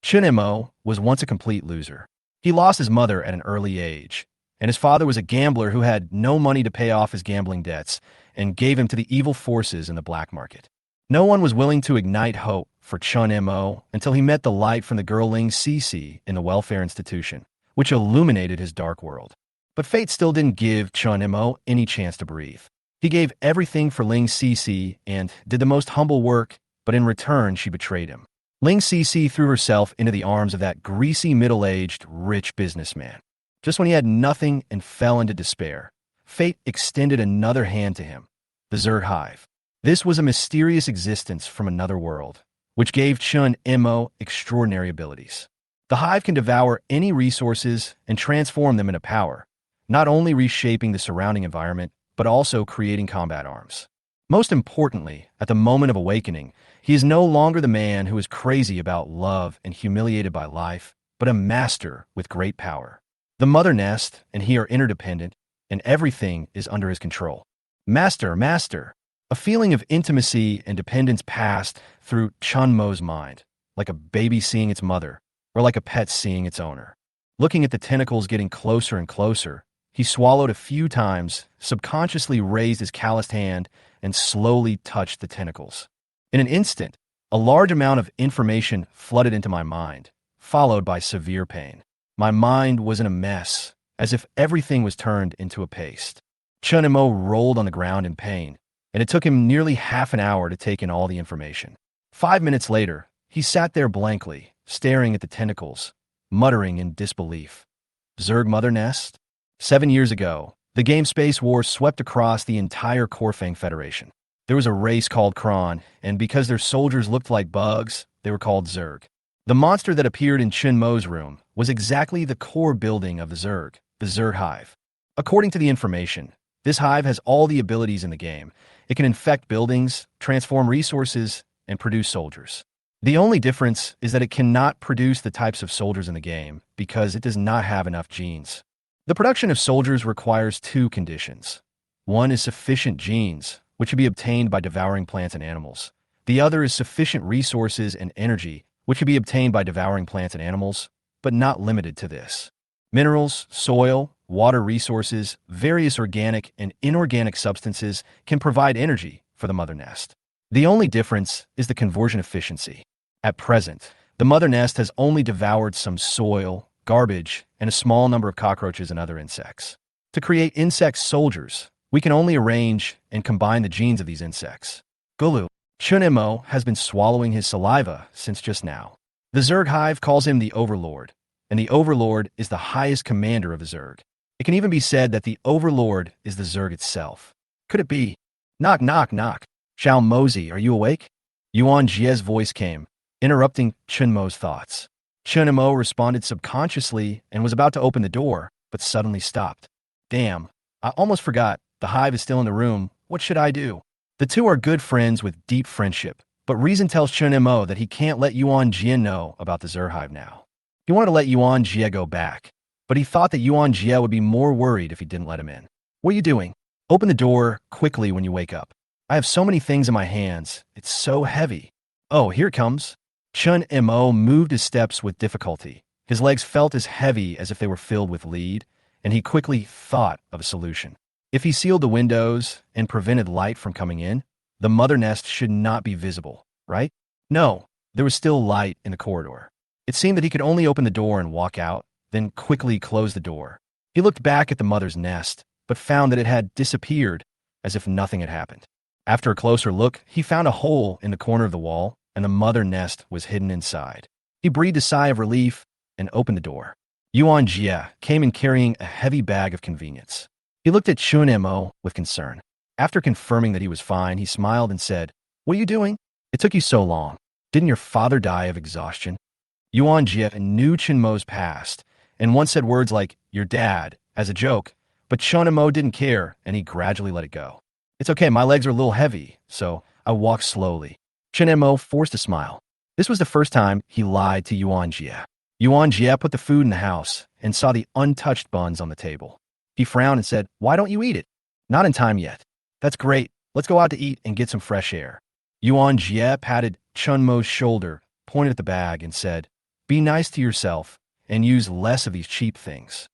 Chun Mo was once a complete loser. He lost his mother at an early age, and his father was a gambler who had no money to pay off his gambling debts and gave him to the evil forces in the black market. No one was willing to ignite hope for Chun Mo until he met the light from the girl Ling Xixi in the welfare institution, which illuminated his dark world. But fate still didn't give Chun Mo any chance to breathe. He gave everything for Ling Xixi and did the most humble work, but in return she betrayed him. Ling Xixi threw herself into the arms of that greasy middle-aged rich businessman. Just when he had nothing and fell into despair, fate extended another hand to him, the Zerg Hive. This was a mysterious existence from another world, which gave Chun Mo extraordinary abilities. The Hive can devour any resources and transform them into power, not only reshaping the surrounding environment, but also creating combat arms. Most importantly, at the moment of awakening, he is no longer the man who is crazy about love and humiliated by life, but a master with great power. The mother nest and he are interdependent, and everything is under his control. Master, master. A feeling of intimacy and dependence passed through Chun Mo's mind, like a baby seeing its mother, or like a pet seeing its owner. Looking at the tentacles getting closer and closer, he swallowed a few times, subconsciously raised his calloused hand, and slowly touched the tentacles. In an instant, a large amount of information flooded into my mind, followed by severe pain. My mind was in a mess, as if everything was turned into a paste. Chun Mo rolled on the ground in pain, and it took him nearly half an hour to take in all the information. 5 minutes later, he sat there blankly, staring at the tentacles, muttering in disbelief. Zerg Mother Nest? 7 years ago, the game Space War swept across the entire Corfang Federation. There was a race called Kron, and because their soldiers looked like bugs, they were called Zerg. The monster that appeared in Chun Mo's room was exactly the core building of the Zerg Hive. According to the information, this hive has all the abilities in the game. It can infect buildings, transform resources, and produce soldiers. The only difference is that it cannot produce the types of soldiers in the game because it does not have enough genes. The production of soldiers requires two conditions. One is sufficient genes, which can be obtained by devouring plants and animals. The other is sufficient resources and energy, which can be obtained by devouring plants and animals, but not limited to this. Minerals, soil, water resources, various organic and inorganic substances can provide energy for the mother nest. The only difference is the conversion efficiency. At present, the mother nest has only devoured some soil, garbage, and a small number of cockroaches and other insects. To create insect soldiers, we can only arrange and combine the genes of these insects. Gulu, Chun Mo has been swallowing his saliva since just now. The Zerg Hive calls him the Overlord, and the Overlord is the highest commander of the Zerg. It can even be said that the Overlord is the Zerg itself. Could it be? Knock, knock, knock. Xiao Mozi, are you awake? Yuan Jia's voice came, interrupting Chun Mo's thoughts. Chun Mo responded subconsciously and was about to open the door, but suddenly stopped. Damn, I almost forgot. The hive is still in the room. What should I do? The two are good friends with deep friendship, but reason tells Chun Mo that he can't let Yuan Jia know about the Zerg Hive now. He wanted to let Yuan Jia go back, but he thought that Yuan Jia would be more worried if he didn't let him in. What are you doing? Open the door quickly when you wake up. I have so many things in my hands. It's so heavy. Oh, here it comes. Chun Mo moved his steps with difficulty. His legs felt as heavy as if they were filled with lead, and he quickly thought of a solution. If he sealed the windows and prevented light from coming in, the mother nest should not be visible, right? No, there was still light in the corridor. It seemed that he could only open the door and walk out, then quickly close the door. He looked back at the mother's nest, but found that it had disappeared as if nothing had happened. After a closer look, he found a hole in the corner of the wall, and the mother nest was hidden inside. He breathed a sigh of relief and opened the door. Yuan Jia came in carrying a heavy bag of convenience. He looked at Chun Mo with concern. After confirming that he was fine, he smiled and said, "What are you doing? It took you so long. Didn't your father die of exhaustion?" Yuan Jia knew Chun Mo's past, and once said words like, "your dad," as a joke, but Chun Mo didn't care, and he gradually let it go. "It's okay, my legs are a little heavy, so I walk slowly." Chun Mo forced a smile. This was the first time he lied to Yuan Jia. Yuan Jia put the food in the house and saw the untouched buns on the table. He frowned and said, "Why don't you eat it?" "Not in time yet." "That's great. Let's go out to eat and get some fresh air." Yuan Jia patted Chun Mo's shoulder, pointed at the bag, and said, Be nice to yourself and use less of these cheap things.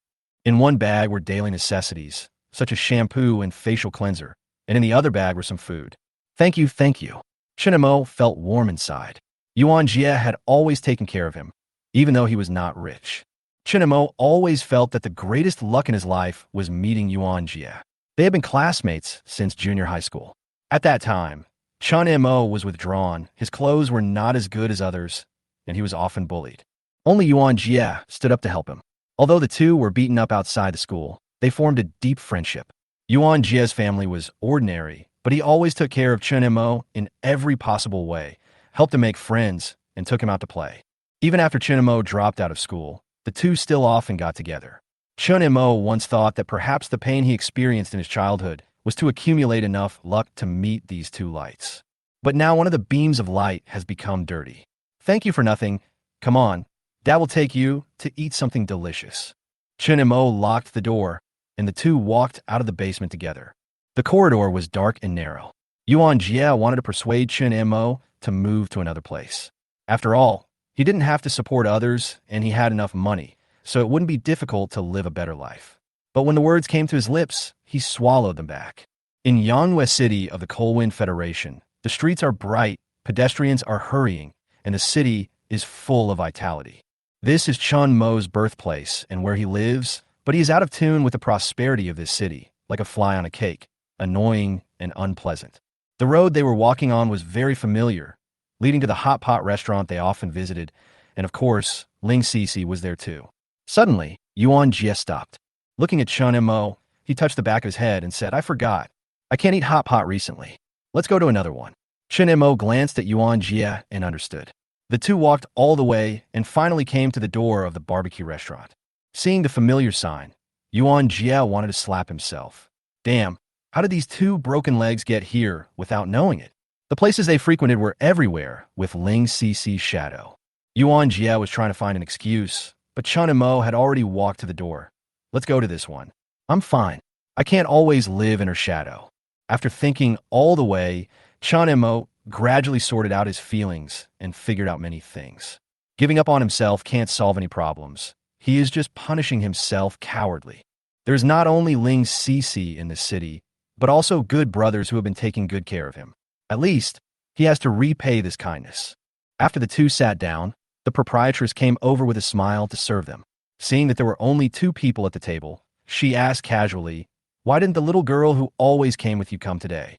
In one bag were daily necessities, such as shampoo and facial cleanser, and in the other bag were some food. Thank you, thank you. Chun Mo felt warm inside. Yuan Jia had always taken care of him, even though he was not rich. Chun Mo always felt that the greatest luck in his life was meeting Yuan Jia. They had been classmates since junior high school. At that time, Chun Mo was withdrawn, his clothes were not as good as others, and he was often bullied. Only Yuan Jia stood up to help him. Although the two were beaten up outside the school, they formed a deep friendship. Yuan Jia's family was ordinary, but he always took care of Chun Mo in every possible way, helped him make friends, and took him out to play. Even after Chun Mo dropped out of school, the two still often got together. Chun Mo once thought that perhaps the pain he experienced in his childhood was to accumulate enough luck to meet these two lights. But now one of the beams of light has become dirty. Thank you for nothing. Come on, Dad will take you to eat something delicious. Chun Mo locked the door, and the two walked out of the basement together. The corridor was dark and narrow. Yuan Jia wanted to persuade Chun Mo to move to another place. After all, he didn't have to support others, and he had enough money, so it wouldn't be difficult to live a better life. But when the words came to his lips, he swallowed them back. In Yangwei City of the Coalwind Federation, the streets are bright, pedestrians are hurrying, and the city is full of vitality. This is Chun Mo's birthplace and where he lives, but he is out of tune with the prosperity of this city, like a fly on a cake, annoying and unpleasant. The road they were walking on was very familiar, leading to the hot pot restaurant they often visited, and of course, Ling Xixi was there too. Suddenly, Yuan Jia stopped. Looking at Chun Mo, he touched the back of his head and said, I forgot. I can't eat hot pot recently. Let's go to another one. Chun Mo glanced at Yuan Jia and understood. The two walked all the way and finally came to the door of the barbecue restaurant. Seeing the familiar sign, Yuan Jia wanted to slap himself. Damn, how did these two broken legs get here without knowing it? The places they frequented were everywhere with Ling Xixi's shadow. Yuan Jia was trying to find an excuse, but Chun Mo had already walked to the door. Let's go to this one. I'm fine. I can't always live in her shadow. After thinking all the way, Chun Mo gradually sorted out his feelings and figured out many things. Giving up on himself can't solve any problems. He is just punishing himself cowardly. There's not only Ling Xixi in this city, but also good brothers who have been taking good care of him. At least, he has to repay this kindness. After the two sat down, the proprietress came over with a smile to serve them. Seeing that there were only two people at the table, she asked casually, why didn't the little girl who always came with you come today?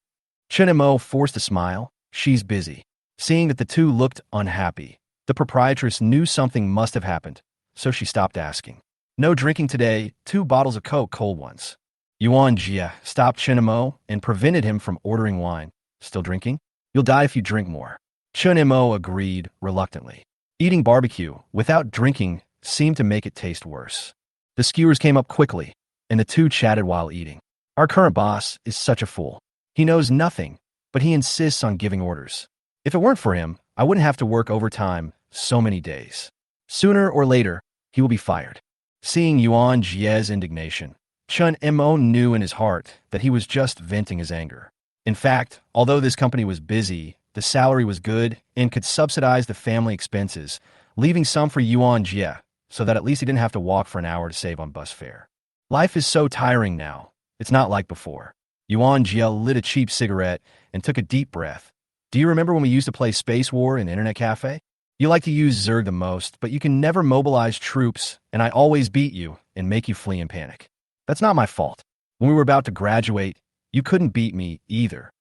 Chun Mo forced a smile. She's busy. Seeing that the two looked unhappy, the proprietress knew something must have happened, so she stopped asking. No drinking today, 2 bottles of Coke, cold ones. Yuan Jia stopped Chun Mo and prevented him from ordering wine. Still drinking? You'll die if you drink more. Chun Mo agreed reluctantly. Eating barbecue without drinking seemed to make it taste worse. The skewers came up quickly, and the two chatted while eating. Our current boss is such a fool. He knows nothing, but he insists on giving orders. If it weren't for him, I wouldn't have to work overtime so many days. Sooner or later, he will be fired. Seeing Yuan Jia's indignation, Chun Mo knew in his heart that he was just venting his anger. In fact, although this company was busy, the salary was good and could subsidize the family expenses, leaving some for Yuan Jia, so that at least he didn't have to walk for an hour to save on bus fare. Life is so tiring now. It's not like before. Yuan Jia lit a cheap cigarette and took a deep breath. Do you remember when we used to play Space War in Internet Cafe? You like to use Zerg the most, but you can never mobilize troops, and I always beat you and make you flee in panic. That's not my fault. When we were about to graduate, you couldn't beat me either.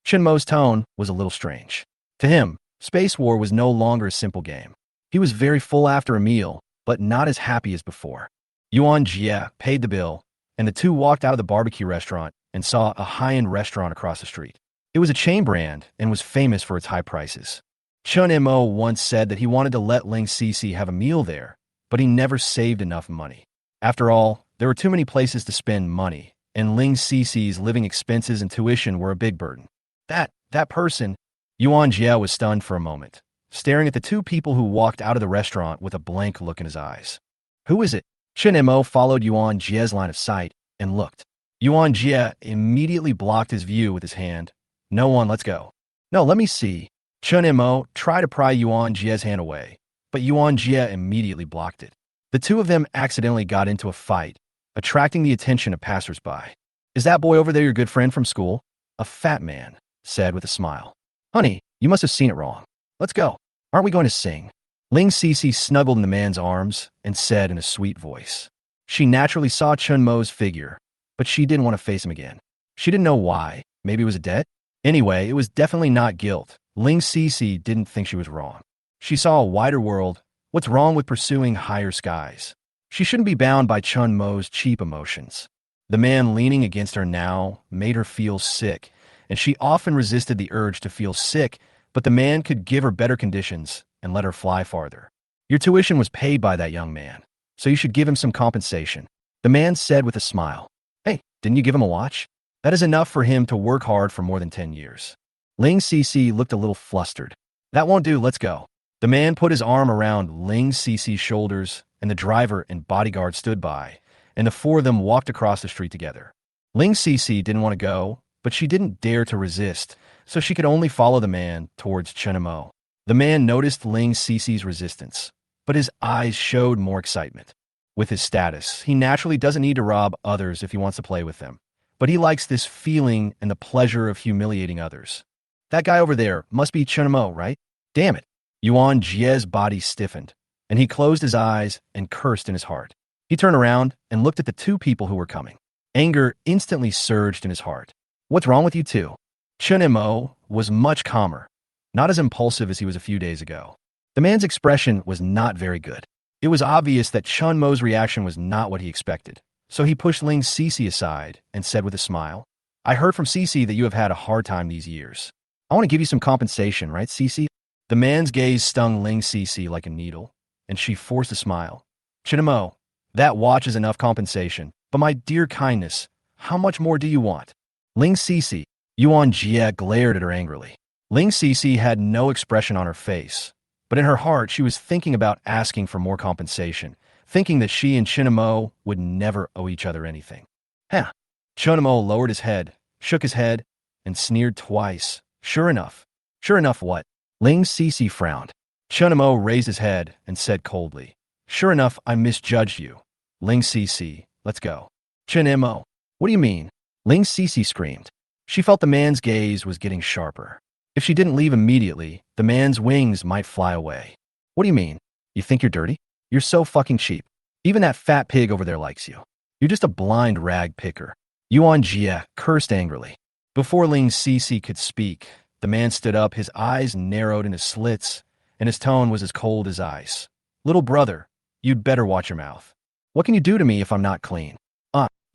Chun Mo's tone was a little strange. To him, Space War was no longer a simple game. He was very full after a meal, but not as happy as before. Yuan Jia paid the bill, and the two walked out of the barbecue restaurant and saw a high-end restaurant across the street. It was a chain brand and was famous for its high prices. Chun Mo once said that he wanted to let Ling Xixi have a meal there, but he never saved enough money. After all, there were too many places to spend money, and Ling Xixi's living expenses and tuition were a big burden. That person, Yuan Jia was stunned for a moment, staring at the two people who walked out of the restaurant with a blank look in his eyes. Who is it? Chun Mo followed Yuan Jia's line of sight and looked. Yuan Jia immediately blocked his view with his hand. No one, let's go. No, let me see. Chun Mo tried to pry Yuan Jia's hand away, but Yuan Jia immediately blocked it. The two of them accidentally got into a fight, attracting the attention of passersby. Is that boy over there your good friend from school? A fat man said with a smile. Honey, you must have seen it wrong. Let's go. Aren't we going to sing? Ling Xixi snuggled in the man's arms and said in a sweet voice. She naturally saw Chun Mo's figure, but she didn't want to face him again. She didn't know why. Maybe it was a debt? Anyway, it was definitely not guilt. Ling Xixi didn't think she was wrong. She saw a wider world. What's wrong with pursuing higher skies? She shouldn't be bound by Chun Mo's cheap emotions. The man leaning against her now made her feel sick, and she often resisted the urge to feel sick, but the man could give her better conditions and let her fly farther. Your tuition was paid by that young man, so you should give him some compensation, the man said with a smile. Hey, didn't you give him a watch? That is enough for him to work hard for more than 10 years. Ling Xixi looked a little flustered. That won't do, let's go. The man put his arm around Ling Xixi's shoulders, and the driver and bodyguard stood by, and the four of them walked across the street together. Ling Xixi didn't want to go, but she didn't dare to resist, so she could only follow the man towards Chun Mo. The man noticed Ling Xixi's resistance, but his eyes showed more excitement. With his status, he naturally doesn't need to rob others if he wants to play with them, but he likes this feeling and the pleasure of humiliating others. That guy over there must be Chun Mo, right? Damn it. Yuan Jia's body stiffened, and he closed his eyes and cursed in his heart. He turned around and looked at the two people who were coming. Anger instantly surged in his heart. What's wrong with you two? Chun Mo was much calmer, not as impulsive as he was a few days ago. The man's expression was not very good. It was obvious that Chun Mo's reaction was not what he expected, so he pushed Ling Xixi aside and said with a smile, I heard from Xixi that you have had a hard time these years. I want to give you some compensation, right, Xixi? The man's gaze stung Ling Xixi like a needle, and she forced a smile. Chun Mo, that watch is enough compensation, but my dear kindness, how much more do you want? Ling Xixi, Yuan Jia glared at her angrily. Ling Xixi had no expression on her face, but in her heart she was thinking about asking for more compensation, thinking that she and Chun Mo would never owe each other anything. Huh. Chun Mo lowered his head, shook his head, and sneered twice. Sure enough. Sure enough what? Ling Xixi frowned. Chun Mo raised his head and said coldly, Sure enough, I misjudged you. Ling Xixi, let's go. Chun Mo, what do you mean? Ling Xixi screamed. She felt the man's gaze was getting sharper. If she didn't leave immediately, the man's wings might fly away. What do you mean? You think you're dirty? You're so fucking cheap. Even that fat pig over there likes you. You're just a blind rag picker. Yuan Jia cursed angrily. Before Ling Xixi could speak, the man stood up, his eyes narrowed into slits, and his tone was as cold as ice. Little brother, you'd better watch your mouth. What can you do to me if I'm not clean?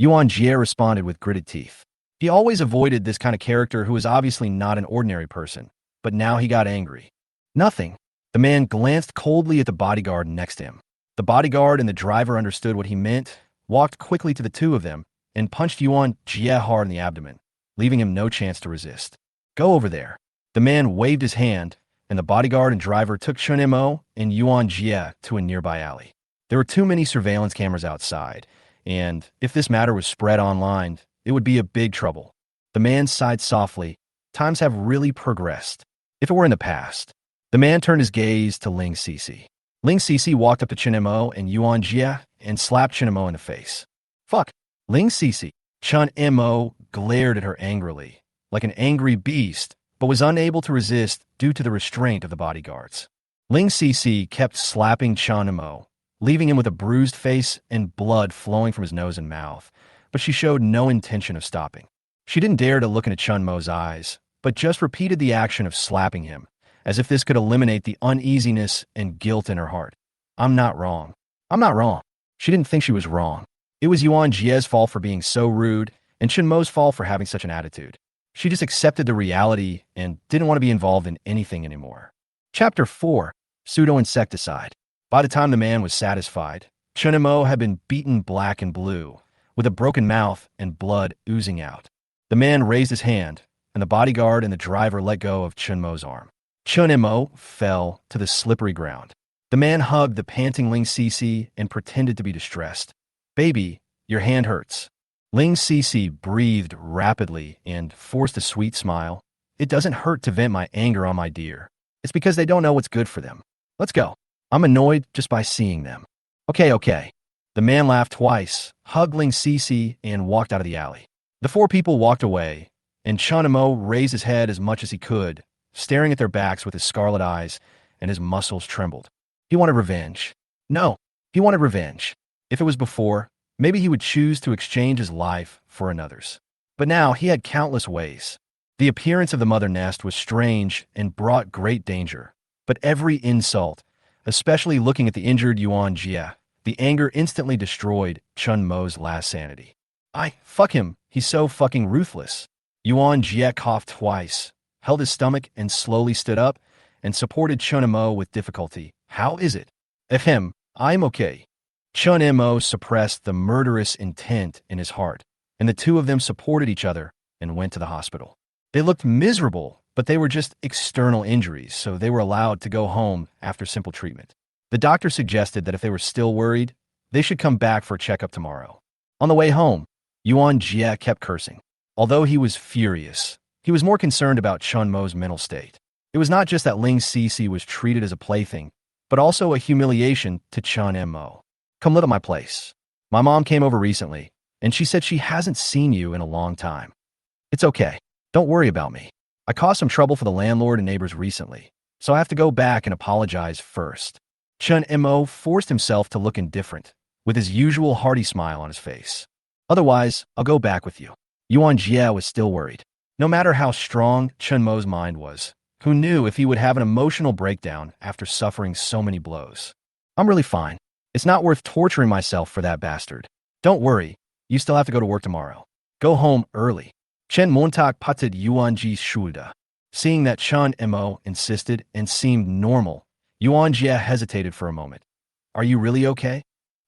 Yuan Jia responded with gritted teeth. He always avoided this kind of character who was obviously not an ordinary person, but now he got angry. Nothing. The man glanced coldly at the bodyguard next to him. The bodyguard and the driver understood what he meant, walked quickly to the two of them, and punched Yuan Jia hard in the abdomen, leaving him no chance to resist. Go over there. The man waved his hand, and the bodyguard and driver took Chun Mo and Yuan Jia to a nearby alley. There were too many surveillance cameras outside, and if this matter was spread online, it would be a big trouble. The man sighed softly. Times have really progressed. If it were in the past. The man turned his gaze to Ling Xixi. Ling Xixi walked up to Chun Mo and Yuan Jia and slapped Chun Mo in the face. Fuck. Ling Xixi. Chun Mo glared at her angrily, like an angry beast, but was unable to resist due to the restraint of the bodyguards. Ling Xixi kept slapping Chun Mo, leaving him with a bruised face and blood flowing from his nose and mouth, but she showed no intention of stopping. She didn't dare to look into Chun Mo's eyes, but just repeated the action of slapping him, as if this could eliminate the uneasiness and guilt in her heart. I'm not wrong. I'm not wrong. She didn't think she was wrong. It was Yuan Jia's fault for being so rude, and Chun Mo's fault for having such an attitude. She just accepted the reality and didn't want to be involved in anything anymore. Chapter 4. Pseudo-insecticide. By the time the man was satisfied, Chun Mo had been beaten black and blue, with a broken mouth and blood oozing out. The man raised his hand, and the bodyguard and the driver let go of Chun Mo's arm. Chun Mo fell to the slippery ground. The man hugged the panting Ling Xixi and pretended to be distressed. Baby, your hand hurts. Ling Xixi breathed rapidly and forced a sweet smile. It doesn't hurt to vent my anger on my dear. It's because they don't know what's good for them. Let's go. I'm annoyed just by seeing them. Okay, okay. The man laughed twice, hugged Ling Xixi, and walked out of the alley. The four people walked away, and Chun Mo raised his head as much as he could, staring at their backs with his scarlet eyes, and his muscles trembled. He wanted revenge. No, he wanted revenge. If it was before, maybe he would choose to exchange his life for another's. But now he had countless ways. The appearance of the mother nest was strange and brought great danger. But every insult, especially looking at the injured Yuan Jia, the anger instantly destroyed Chun Mo's last sanity. Fuck him, he's so fucking ruthless. Yuan Jia coughed twice, held his stomach and slowly stood up, and supported Chun Mo with difficulty. How is it? I'm okay. Chun Mo suppressed the murderous intent in his heart, and the two of them supported each other and went to the hospital. They looked miserable, but they were just external injuries, so they were allowed to go home after simple treatment. The doctor suggested that if they were still worried, they should come back for a checkup tomorrow. On the way home, Yuan Jia kept cursing. Although he was furious, he was more concerned about Chun Mo's mental state. It was not just that Ling Xixi was treated as a plaything, but also a humiliation to Chun Mo. Come live at my place. My mom came over recently, and she said she hasn't seen you in a long time. It's okay. Don't worry about me. I caused some trouble for the landlord and neighbors recently, so I have to go back and apologize first. Chun Mo forced himself to look indifferent, with his usual hearty smile on his face. Otherwise, I'll go back with you. Yuan Jia was still worried. No matter how strong Chun Mo's mind was, who knew if he would have an emotional breakdown after suffering so many blows? I'm really fine. It's not worth torturing myself for that bastard. Don't worry, you still have to go to work tomorrow. Go home early. Chen Montak patted Yuan Ji's shoulder. Seeing that Chun Mo insisted and seemed normal, Yuan Jia hesitated for a moment. Are you really okay?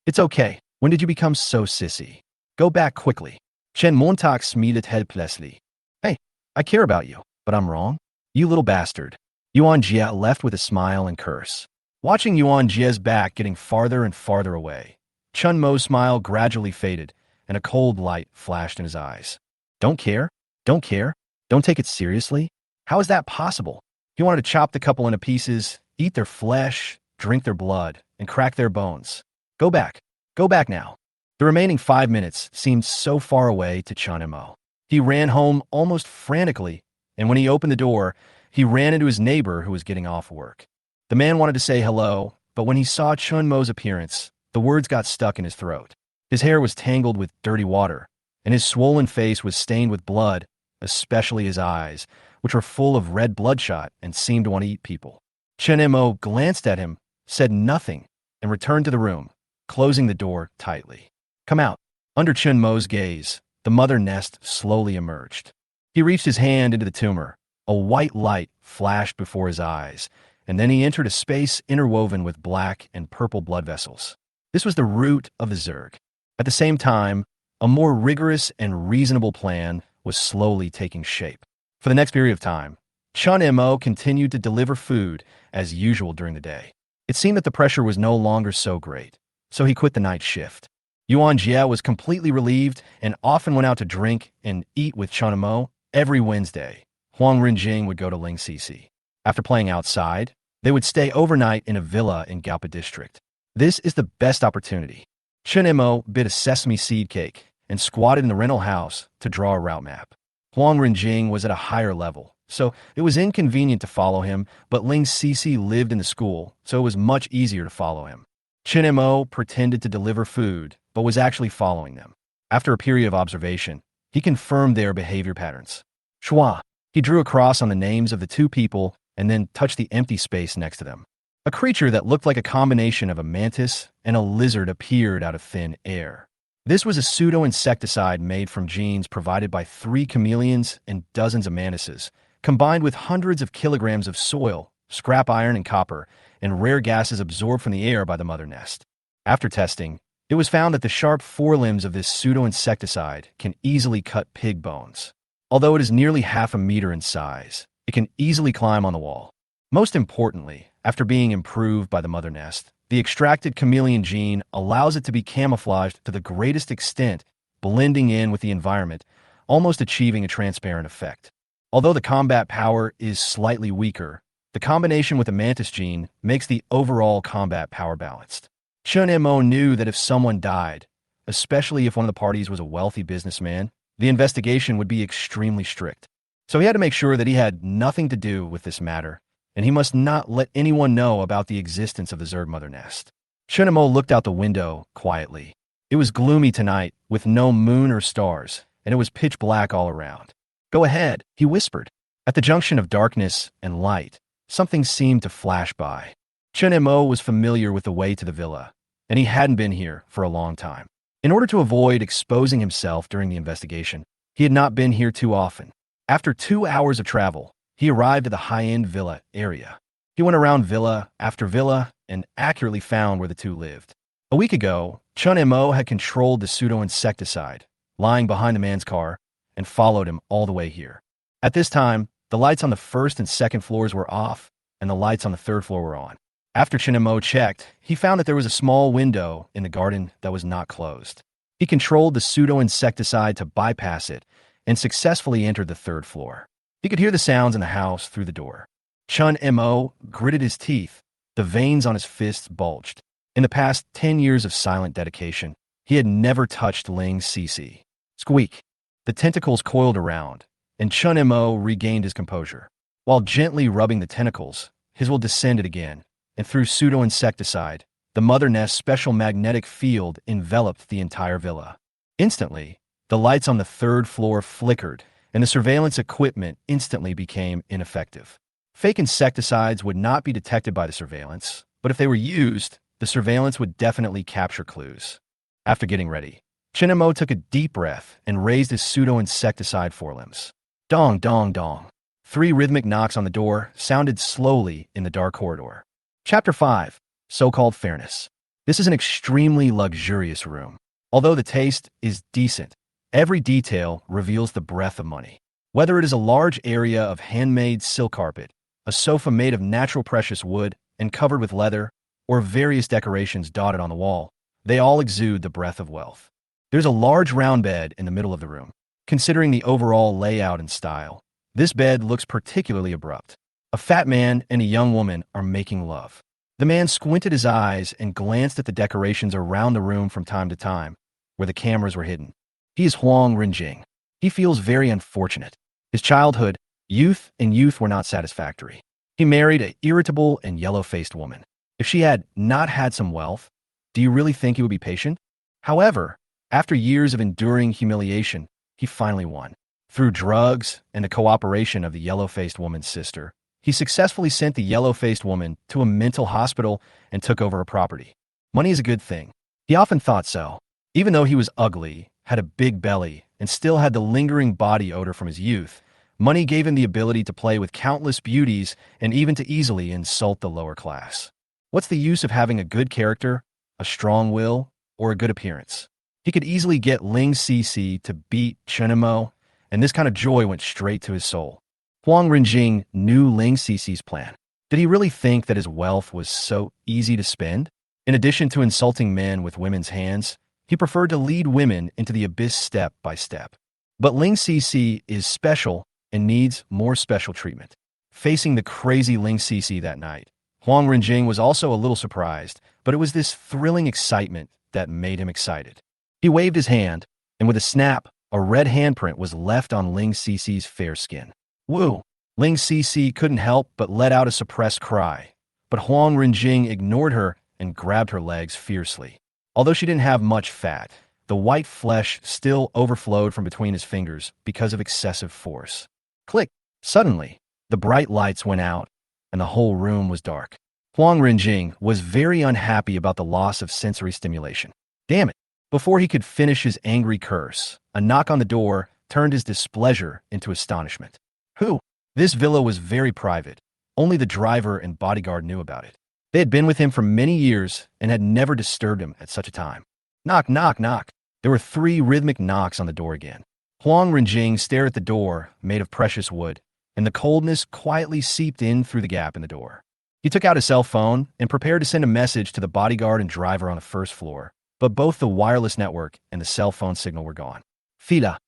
It's okay. When did you become so sissy? Go back quickly. Chen Montak smeated helplessly. Hey, I care about you, but I'm wrong? You little bastard. Yuan Jia left with a smile and curse. Watching Yuan Jia's back getting farther and farther away, Chun Mo's smile gradually faded, and a cold light flashed in his eyes. Don't care? Don't care? Don't take it seriously? How is that possible? He wanted to chop the couple into pieces, eat their flesh, drink their blood, and crack their bones. Go back. Go back now. The remaining 5 minutes seemed so far away to Chun Mo. He ran home almost frantically, and when he opened the door, he ran into his neighbor who was getting off work. The man wanted to say hello, but when he saw Chun Mo's appearance, the words got stuck in his throat. His hair was tangled with dirty water, and his swollen face was stained with blood, especially his eyes, which were full of red bloodshot and seemed to want to eat people. Chun Mo glanced at him, said nothing, and returned to the room, closing the door tightly. Come out. Under Chun Mo's gaze, the mother nest slowly emerged. He reached his hand into the tumor. A white light flashed before his eyes, and then he entered a space interwoven with black and purple blood vessels. This was the root of the Zerg. At the same time, a more rigorous and reasonable plan was slowly taking shape. For the next period of time, Chun Mo continued to deliver food as usual during the day. It seemed that the pressure was no longer so great, so he quit the night shift. Yuan Jia was completely relieved and often went out to drink and eat with Chun Mo every Wednesday. Huang Renjing would go to Ling Xixi. After playing outside, they would stay overnight in a villa in Galpa district. This is the best opportunity. Chun Mo bit a sesame seed cake and squatted in the rental house to draw a route map. Huang Renjing was at a higher level, so it was inconvenient to follow him, but Ling Xixi lived in the school, so it was much easier to follow him. Chun Mo pretended to deliver food, but was actually following them. After a period of observation, he confirmed their behavior patterns. Shua. He drew a cross on the names of the two people and then touched the empty space next to them. A creature that looked like a combination of a mantis and a lizard appeared out of thin air. This was a pseudo-insecticide made from genes provided by 3 chameleons and dozens of mantises, combined with hundreds of kilograms of soil, scrap iron and copper, and rare gases absorbed from the air by the mother nest. After testing, it was found that the sharp forelimbs of this pseudo-insecticide can easily cut pig bones. Although it is nearly half a meter in size, it can easily climb on the wall. Most importantly, after being improved by the mother nest, the extracted chameleon gene allows it to be camouflaged to the greatest extent, blending in with the environment, almost achieving a transparent effect. Although the combat power is slightly weaker, The combination with the mantis gene makes the overall combat power balanced. Chun Mo knew that if someone died, especially if one of the parties was a wealthy businessman, the investigation would be extremely strict. So he had to make sure that he had nothing to do with this matter, and he must not let anyone know about the existence of the Zerg mother nest. Chun Mo looked out the window quietly. It was gloomy tonight, with no moon or stars, and it was pitch black all around. "Go ahead," he whispered. At the junction of darkness and light, something seemed to flash by. Chun Mo was familiar with the way to the villa, and he hadn't been here for a long time. In order to avoid exposing himself during the investigation, he had not been here too often. After 2 hours of travel, he arrived at the high-end villa area. He went around villa after villa and accurately found where the two lived. A week ago, Chun Mo had controlled the pseudo-insecticide, lying behind the man's car, and followed him all the way here. At this time, the lights on the first and second floors were off, and the lights on the third floor were on. After Chun Mo checked, he found that there was a small window in the garden that was not closed. He controlled the pseudo-insecticide to bypass it and successfully entered the third floor. He could hear the sounds in the house through the door. Chun Mo gritted his teeth. The veins on his fists bulged. In the past 10 years of silent dedication, he had never touched Ling Xixi. Squeak. The tentacles coiled around, and Chun Mo regained his composure. While gently rubbing the tentacles, his will descended again, and through pseudo-insecticide, the mother nest's special magnetic field enveloped the entire villa. Instantly, the lights on the third floor flickered, and the surveillance equipment instantly became ineffective. Fake insecticides would not be detected by the surveillance, but if they were used, the surveillance would definitely capture clues. After getting ready, Chun Mo took a deep breath and raised his pseudo-insecticide forelimbs. Dong, dong, dong. 3 rhythmic knocks on the door sounded slowly in the dark corridor. Chapter 5. So-called fairness. This is an extremely luxurious room. Although the taste is decent, every detail reveals the breadth of money. Whether it is a large area of handmade silk carpet, a sofa made of natural precious wood and covered with leather, or various decorations dotted on the wall, they all exude the breadth of wealth. There's a large round bed in the middle of the room. Considering the overall layout and style, this bed looks particularly abrupt. A fat man and a young woman are making love. The man squinted his eyes and glanced at the decorations around the room from time to time, where the cameras were hidden. He is Huang Renjing. He feels very unfortunate. His childhood, youth were not satisfactory. He married an irritable and yellow-faced woman. If she had not had some wealth, do you really think he would be patient? However, after years of enduring humiliation, he finally won. Through drugs and the cooperation of the yellow-faced woman's sister, he successfully sent the yellow-faced woman to a mental hospital and took over her property. Money is a good thing. He often thought so. Even though he was ugly, had a big belly, and still had the lingering body odor from his youth, money gave him the ability to play with countless beauties and even to easily insult the lower class. What's the use of having a good character, a strong will, or a good appearance? He could easily get Ling Xixi to beat Chun Mo, and this kind of joy went straight to his soul. Huang Renjing knew Ling Xixi's plan. Did he really think that his wealth was so easy to spend? In addition to insulting men with women's hands, he preferred to lead women into the abyss step by step. But Ling Xixi is special and needs more special treatment. Facing the crazy Ling Xixi that night, Huang Renjing was also a little surprised, but it was this thrilling excitement that made him excited. He waved his hand, and with a snap, a red handprint was left on Ling Xixi's fair skin. Woo! Ling Xixi couldn't help but let out a suppressed cry, but Huang Renjing ignored her and grabbed her legs fiercely. Although she didn't have much fat, the white flesh still overflowed from between his fingers because of excessive force. Click! Suddenly, the bright lights went out, and the whole room was dark. Huang Renjing was very unhappy about the loss of sensory stimulation. Damn it! Before he could finish his angry curse, a knock on the door turned his displeasure into astonishment. Who? This villa was very private. Only the driver and bodyguard knew about it. They had been with him for many years and had never disturbed him at such a time. Knock, knock, knock. There were 3 rhythmic knocks on the door again. Huang Renjing stared at the door, made of precious wood, and the coldness quietly seeped in through the gap in the door. He took out his cell phone and prepared to send a message to the bodyguard and driver on the first floor, but both the wireless network and the cell phone signal were gone. Fila,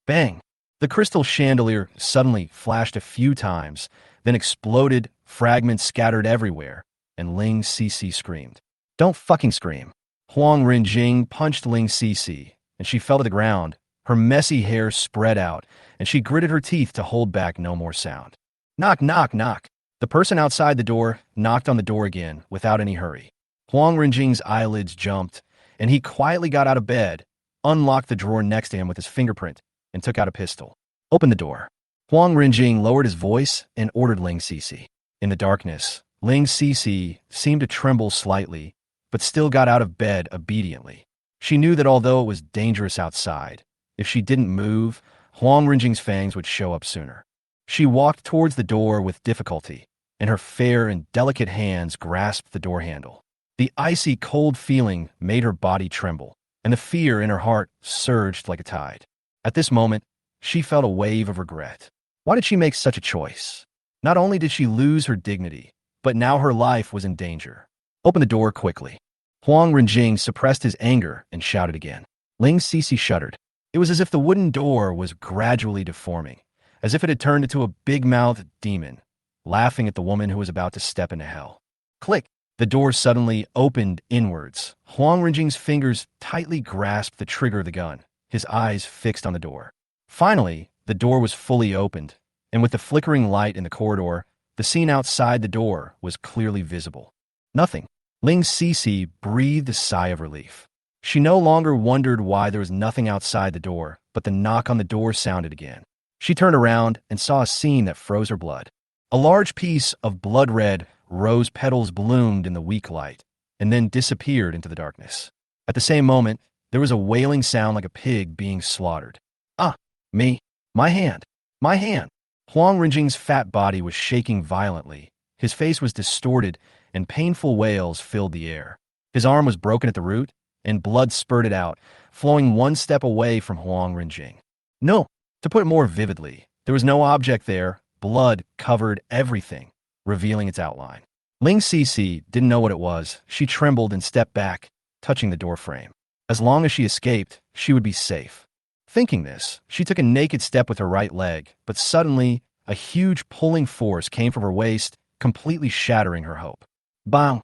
bang. The crystal chandelier suddenly flashed a few times, then exploded, fragments scattered everywhere, and Ling Xixi screamed. Don't fucking scream. Huang Renjing punched Ling Xixi, and she fell to the ground. Her messy hair spread out, and she gritted her teeth to hold back no more sound. Knock, knock, knock. The person outside the door knocked on the door again without any hurry. Huang Renjing's eyelids jumped, and he quietly got out of bed, unlocked the drawer next to him with his fingerprint, and took out a pistol. Open the door. Huang Renjing lowered his voice and ordered Ling Xixi. In the darkness, Ling Xixi seemed to tremble slightly, but still got out of bed obediently. She knew that although it was dangerous outside, if she didn't move, Huang Renjing's fangs would show up sooner. She walked towards the door with difficulty, and her fair and delicate hands grasped the door handle. The icy cold feeling made her body tremble, and the fear in her heart surged like a tide. At this moment, she felt a wave of regret. Why did she make such a choice? Not only did she lose her dignity, but now her life was in danger. Open the door quickly. Huang Renjing suppressed his anger and shouted again. Ling Xixi shuddered. It was as if the wooden door was gradually deforming, as if it had turned into a big-mouthed demon, laughing at the woman who was about to step into hell. Click! The door suddenly opened inwards. Huang Renjing's fingers tightly grasped the trigger of the gun, his eyes fixed on the door. Finally, the door was fully opened, and with the flickering light in the corridor, the scene outside the door was clearly visible. Nothing. Ling Xixi breathed a sigh of relief. She no longer wondered why there was nothing outside the door, but the knock on the door sounded again. She turned around and saw a scene that froze her blood. A large piece of blood-red rose petals bloomed in the weak light, and then disappeared into the darkness. At the same moment, there was a wailing sound like a pig being slaughtered. Ah, me, my hand, my hand. Huang Renjing's fat body was shaking violently. His face was distorted, and painful wails filled the air. His arm was broken at the root, and blood spurted out, flowing one step away from Huang Renjing. No, to put it more vividly, there was no object there. Blood covered everything, revealing its outline. Ling Xixi didn't know what it was. She trembled and stepped back, touching the door frame. As long as she escaped, she would be safe. Thinking this, she took a naked step with her right leg, but suddenly, a huge pulling force came from her waist, completely shattering her hope. Bang!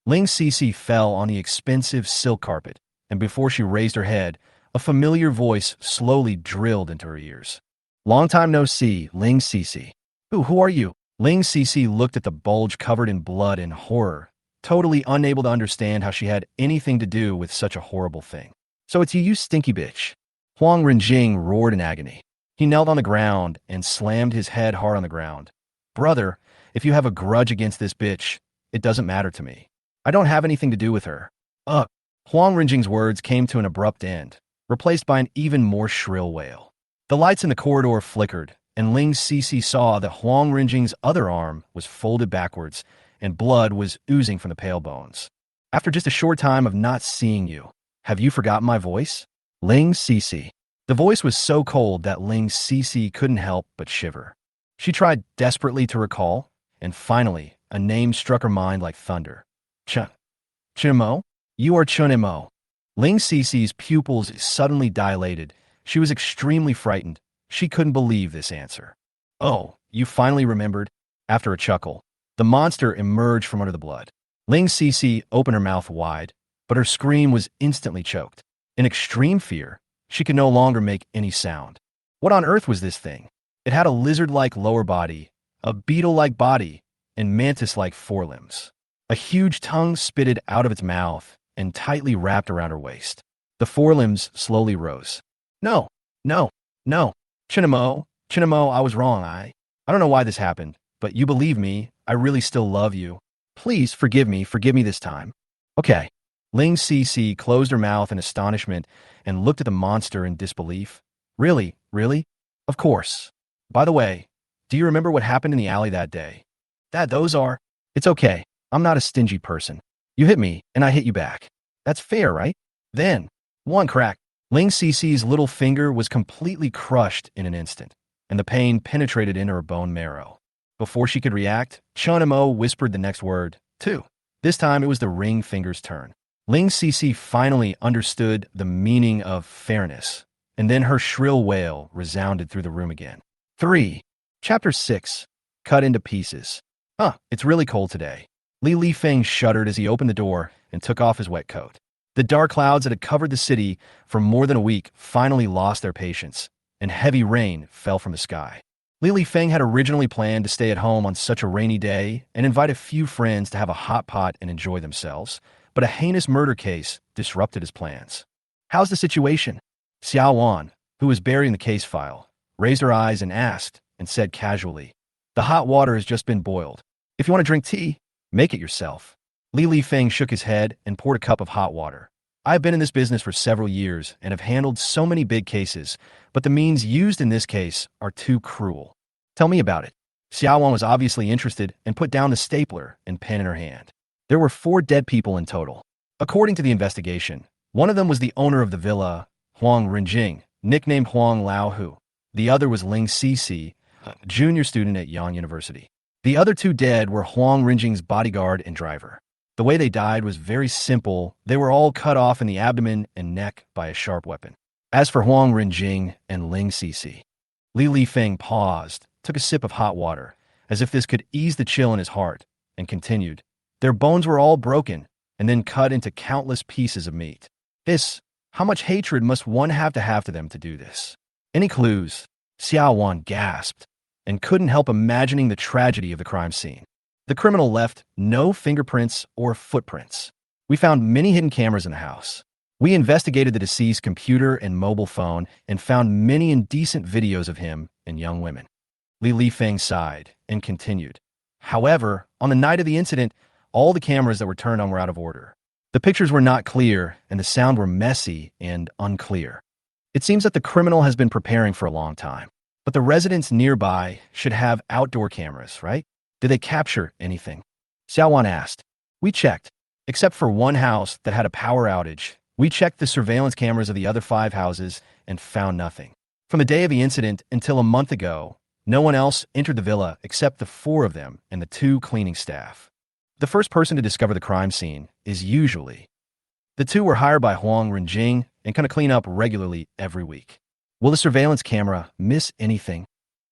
Ling Xixi fell on the expensive silk carpet, and before she raised her head, a familiar voice slowly drilled into her ears. Long time no see, Ling Xixi. Who are you? Ling Xixi looked at the bulge covered in blood in horror, totally unable to understand how she had anything to do with such a horrible thing. So it's you stinky bitch. Huang Renjing roared in agony. He knelt on the ground and slammed his head hard on the ground. Brother, if you have a grudge against this bitch, it doesn't matter to me. I don't have anything to do with her. Ugh. Huang Renjing's words came to an abrupt end, replaced by an even more shrill wail. The lights in the corridor flickered, and Ling Xixi saw that Huang Renjing's other arm was folded backwards, and blood was oozing from the pale bones. After just a short time of not seeing you, have you forgotten my voice? Ling Xixi. The voice was so cold that Ling Xixi couldn't help but shiver. She tried desperately to recall, and finally, a name struck her mind like thunder. Chun Mo? You are Chun Mo. Ling Xixi's pupils suddenly dilated. She was extremely frightened. She couldn't believe this answer. Oh, you finally remembered? After a chuckle, the monster emerged from under the blood. Ling Xixi opened her mouth wide, but her scream was instantly choked. In extreme fear, she could no longer make any sound. What on earth was this thing? It had a lizard-like lower body, a beetle-like body, and mantis-like forelimbs. A huge tongue spitted out of its mouth and tightly wrapped around her waist. The forelimbs slowly rose. No, no, no. Chun Mo, I was wrong. I don't know why this happened, but you believe me. I really still love you. Please forgive me this time. Okay. Ling Xixi closed her mouth in astonishment and looked at the monster in disbelief. Really? Really? Of course. By the way, do you remember what happened in the alley that day? It's okay. I'm not a stingy person. You hit me, and I hit you back. That's fair, right? Then, one crack. Ling Xixi's little finger was completely crushed in an instant, and the pain penetrated into her bone marrow. Before she could react, Chun Mo whispered the next word, too. This time it was the ring finger's turn. Ling Xixi finally understood the meaning of fairness, and then her shrill wail resounded through the room again. 3. Chapter 6. cut into pieces. Huh, it's really cold today. Li Feng shuddered as he opened the door and took off his wet coat. The dark clouds that had covered the city for more than a week finally lost their patience, and heavy rain fell from the sky. Li Feng had originally planned to stay at home on such a rainy day and invite a few friends to have a hot pot and enjoy themselves, but a heinous murder case disrupted his plans. How's the situation? Xiao Wan, who was burying the case file, raised her eyes and asked, and said casually, "The hot water has just been boiled. If you want to drink tea, make it yourself." Li Feng shook his head and poured a cup of hot water. "I've been in this business for several years and have handled so many big cases, but the means used in this case are too cruel. Tell me about it." Xiao Wan was obviously interested and put down the stapler and pen in her hand. There were 4 dead people in total. According to the investigation, one of them was the owner of the villa, Huang Renjing, nicknamed Huang Laohu. The other was Ling Xixi, a junior student at Yan University. The other 2 dead were Huang Renjing's bodyguard and driver. The way they died was very simple. They were all cut off in the abdomen and neck by a sharp weapon. As for Huang Renjing and Ling Xixi, Li Feng paused, took a sip of hot water, as if this could ease the chill in his heart, and continued. Their bones were all broken, and then cut into countless pieces of meat. How much hatred must one have to them to do this? Any clues? Xiao Wan gasped, and couldn't help imagining the tragedy of the crime scene. The criminal left no fingerprints or footprints. We found many hidden cameras in the house. We investigated the deceased's computer and mobile phone and found many indecent videos of him and young women. Li Feng sighed and continued. However, on the night of the incident, all the cameras that were turned on were out of order. The pictures were not clear, and the sound were messy and unclear. It seems that the criminal has been preparing for a long time. But the residents nearby should have outdoor cameras, right? Did they capture anything? Xiao Wan asked. We checked. Except for one house that had a power outage, we checked the surveillance cameras of the other 5 houses and found nothing. From the day of the incident until a month ago, no one else entered the villa except the 4 of them and the 2 cleaning staff. The first person to discover the crime scene is usually. The 2 were hired by Huang Renjing and kind of clean up regularly every week. Will the surveillance camera miss anything?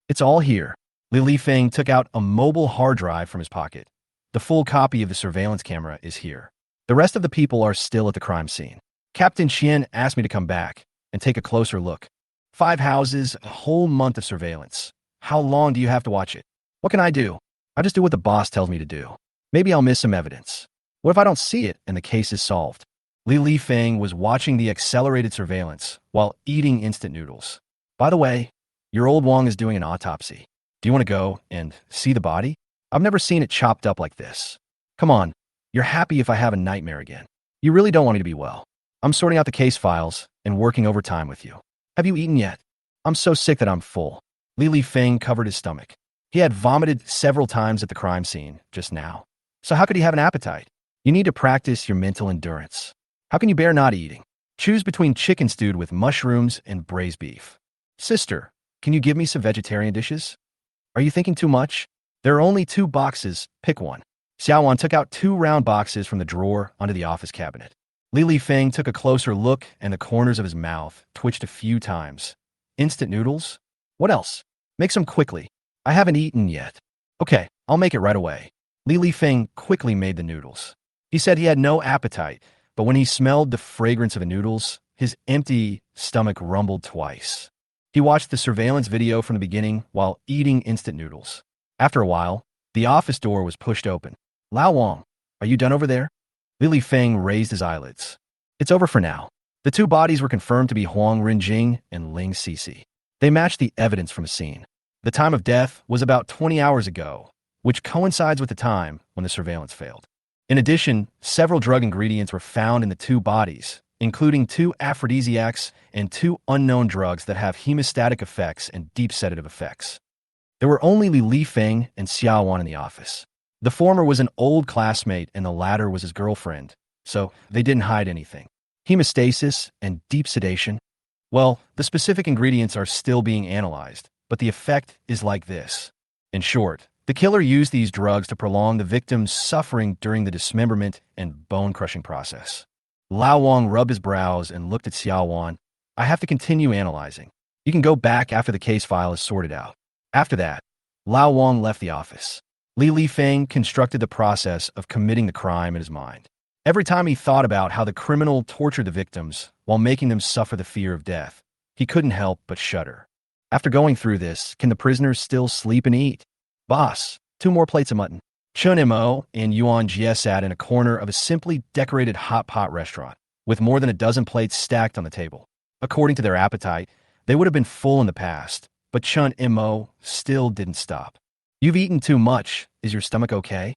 It's all here. Li Feng took out a mobile hard drive from his pocket. The full copy of the surveillance camera is here. The rest of the people are still at the crime scene. Captain Qian asked me to come back and take a closer look. 5 houses, a whole month of surveillance. How long do you have to watch it? What can I do? I just do what the boss tells me to do. Maybe I'll miss some evidence. What if I don't see it and the case is solved? Li Feng was watching the accelerated surveillance while eating instant noodles. By the way, your old Wang is doing an autopsy. Do you want to go and see the body? I've never seen it chopped up like this. Come on, you're happy if I have a nightmare again. You really don't want me to be well. I'm sorting out the case files and working overtime with you. Have you eaten yet? I'm so sick that I'm full. Li Feng covered his stomach. He had vomited several times at the crime scene just now. So how could he have an appetite? You need to practice your mental endurance. How can you bear not eating? Choose between chicken stewed with mushrooms and braised beef. Sister, can you give me some vegetarian dishes? Are you thinking too much? There are only 2 boxes. Pick one. Xiao Wan took out 2 round boxes from the drawer onto the office cabinet. Li Feng took a closer look and the corners of his mouth twitched a few times. Instant noodles? What else? Make some quickly. I haven't eaten yet. Okay, I'll make it right away. Li Feng quickly made the noodles. He said he had no appetite, but when he smelled the fragrance of the noodles, his empty stomach rumbled twice. He watched the surveillance video from the beginning while eating instant noodles. After a while, the office door was pushed open. Lao Wang, are you done over there? Li Feng raised his eyelids. It's over for now. The 2 bodies were confirmed to be Huang Renjing and Ling Xixi. They matched the evidence from the scene. The time of death was about 20 hours ago, which coincides with the time when the surveillance failed. In addition, several drug ingredients were found in the 2 bodies, including 2 aphrodisiacs and 2 unknown drugs that have hemostatic effects and deep sedative effects. There were only Li Feng and Xiao Wan in the office. The former was an old classmate and the latter was his girlfriend, so they didn't hide anything. Hemostasis and deep sedation? Well, the specific ingredients are still being analyzed, but the effect is like this. In short, the killer used these drugs to prolong the victim's suffering during the dismemberment and bone-crushing process. Lao Wang rubbed his brows and looked at Xiao Wan. I have to continue analyzing. You can go back after the case file is sorted out. After that, Lao Wang left the office. Li Feng constructed the process of committing the crime in his mind. Every time he thought about how the criminal tortured the victims while making them suffer the fear of death, he couldn't help but shudder. After going through this, can the prisoners still sleep and eat? Boss, 2 more plates of mutton. Chun Mo and Yuan Jia sat in a corner of a simply decorated hot pot restaurant, with more than a dozen plates stacked on the table. According to their appetite, they would have been full in the past, but Chun Mo still didn't stop. You've eaten too much. Is your stomach okay?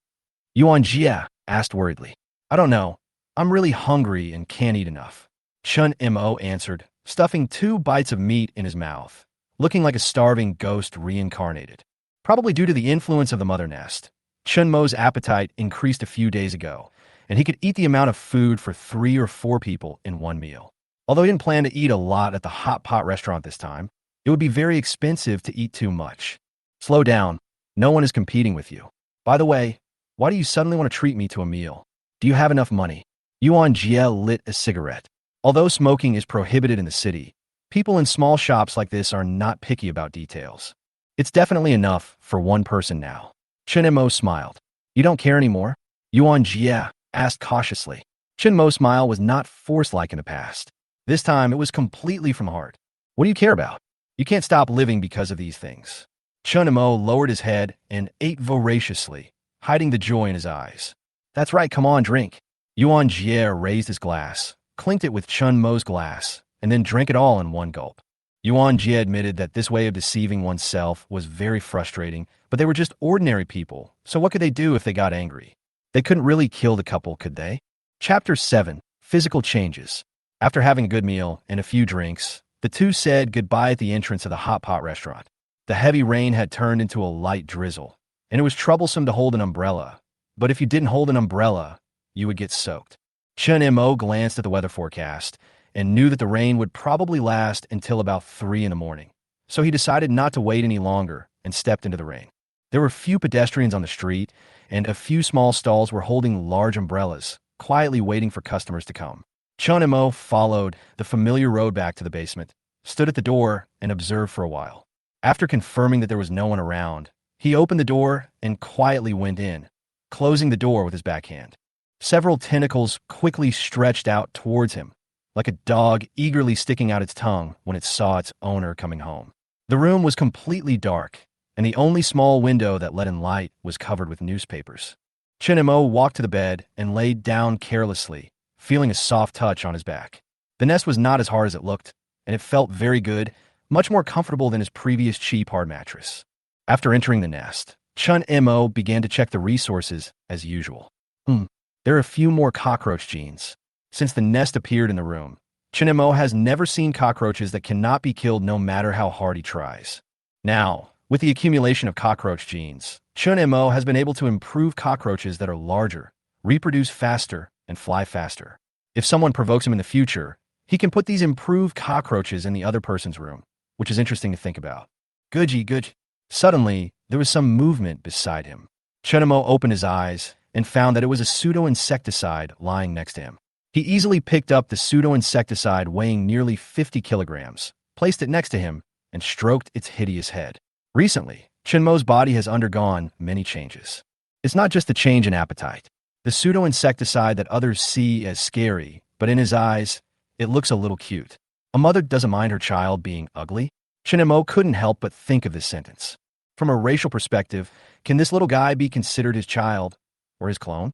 Yuan Jia asked worriedly. I don't know. I'm really hungry and can't eat enough. Chun Mo answered, stuffing 2 bites of meat in his mouth, looking like a starving ghost reincarnated. Probably due to the influence of the mother nest, Chun Mo's appetite increased a few days ago, and he could eat the amount of food for 3 or 4 people in one meal. Although he didn't plan to eat a lot at the hot pot restaurant this time, it would be very expensive to eat too much. Slow down. No one is competing with you. By the way, why do you suddenly want to treat me to a meal? Do you have enough money? Yuan Jia lit a cigarette. Although smoking is prohibited in the city, people in small shops like this are not picky about details. It's definitely enough for one person now. Chun Mo smiled. You don't care anymore? Yuan Jia asked cautiously. Chun Mo's smile was not forced like in the past. This time, it was completely from heart. What do you care about? You can't stop living because of these things. Chun Mo lowered his head and ate voraciously, hiding the joy in his eyes. That's right, come on, drink. Yuan Jia raised his glass, clinked it with Chun Mo's glass, and then drank it all in one gulp. Yuan Jia admitted that this way of deceiving oneself was very frustrating, but they were just ordinary people, so what could they do if they got angry? They couldn't really kill the couple, could they? Chapter 7. Physical Changes. After having a good meal and a few drinks, the two said goodbye at the entrance of the hot pot restaurant. The heavy rain had turned into a light drizzle, and it was troublesome to hold an umbrella. But if you didn't hold an umbrella, you would get soaked. Chun Mo glanced at the weather forecast and knew that the rain would probably last until about 3 in the morning. So he decided not to wait any longer and stepped into the rain. There were few pedestrians on the street, and a few small stalls were holding large umbrellas, quietly waiting for customers to come. Chun Mo followed the familiar road back to the basement, stood at the door, and observed for a while. After confirming that there was no one around, he opened the door and quietly went in, closing the door with his backhand. Several tentacles quickly stretched out towards him, like a dog eagerly sticking out its tongue when it saw its owner coming home. The room was completely dark, and the only small window that let in light was covered with newspapers. Chun Mo walked to the bed and laid down carelessly, feeling a soft touch on his back. The nest was not as hard as it looked, and it felt very good, much more comfortable than his previous cheap hard mattress. After entering the nest, Chun Mo began to check the resources as usual. There are a few more cockroach genes. Since the nest appeared in the room, Chun Mo has never seen cockroaches that cannot be killed no matter how hard he tries. Now, with the accumulation of cockroach genes, Chun Mo has been able to improve cockroaches that are larger, reproduce faster, and fly faster. If someone provokes him in the future, he can put these improved cockroaches in the other person's room, which is interesting to think about. Good. Suddenly, there was some movement beside him. Chun Mo opened his eyes and found that it was a pseudo-insecticide lying next to him. He easily picked up the pseudo-insecticide weighing nearly 50 kilograms, placed it next to him, and stroked its hideous head. Recently, Chun Mo's body has undergone many changes. It's not just the change in appetite. The pseudo-insecticide that others see as scary, but in his eyes, it looks a little cute. A mother doesn't mind her child being ugly. Chun Mo couldn't help but think of this sentence. From a racial perspective, can this little guy be considered his child or his clone?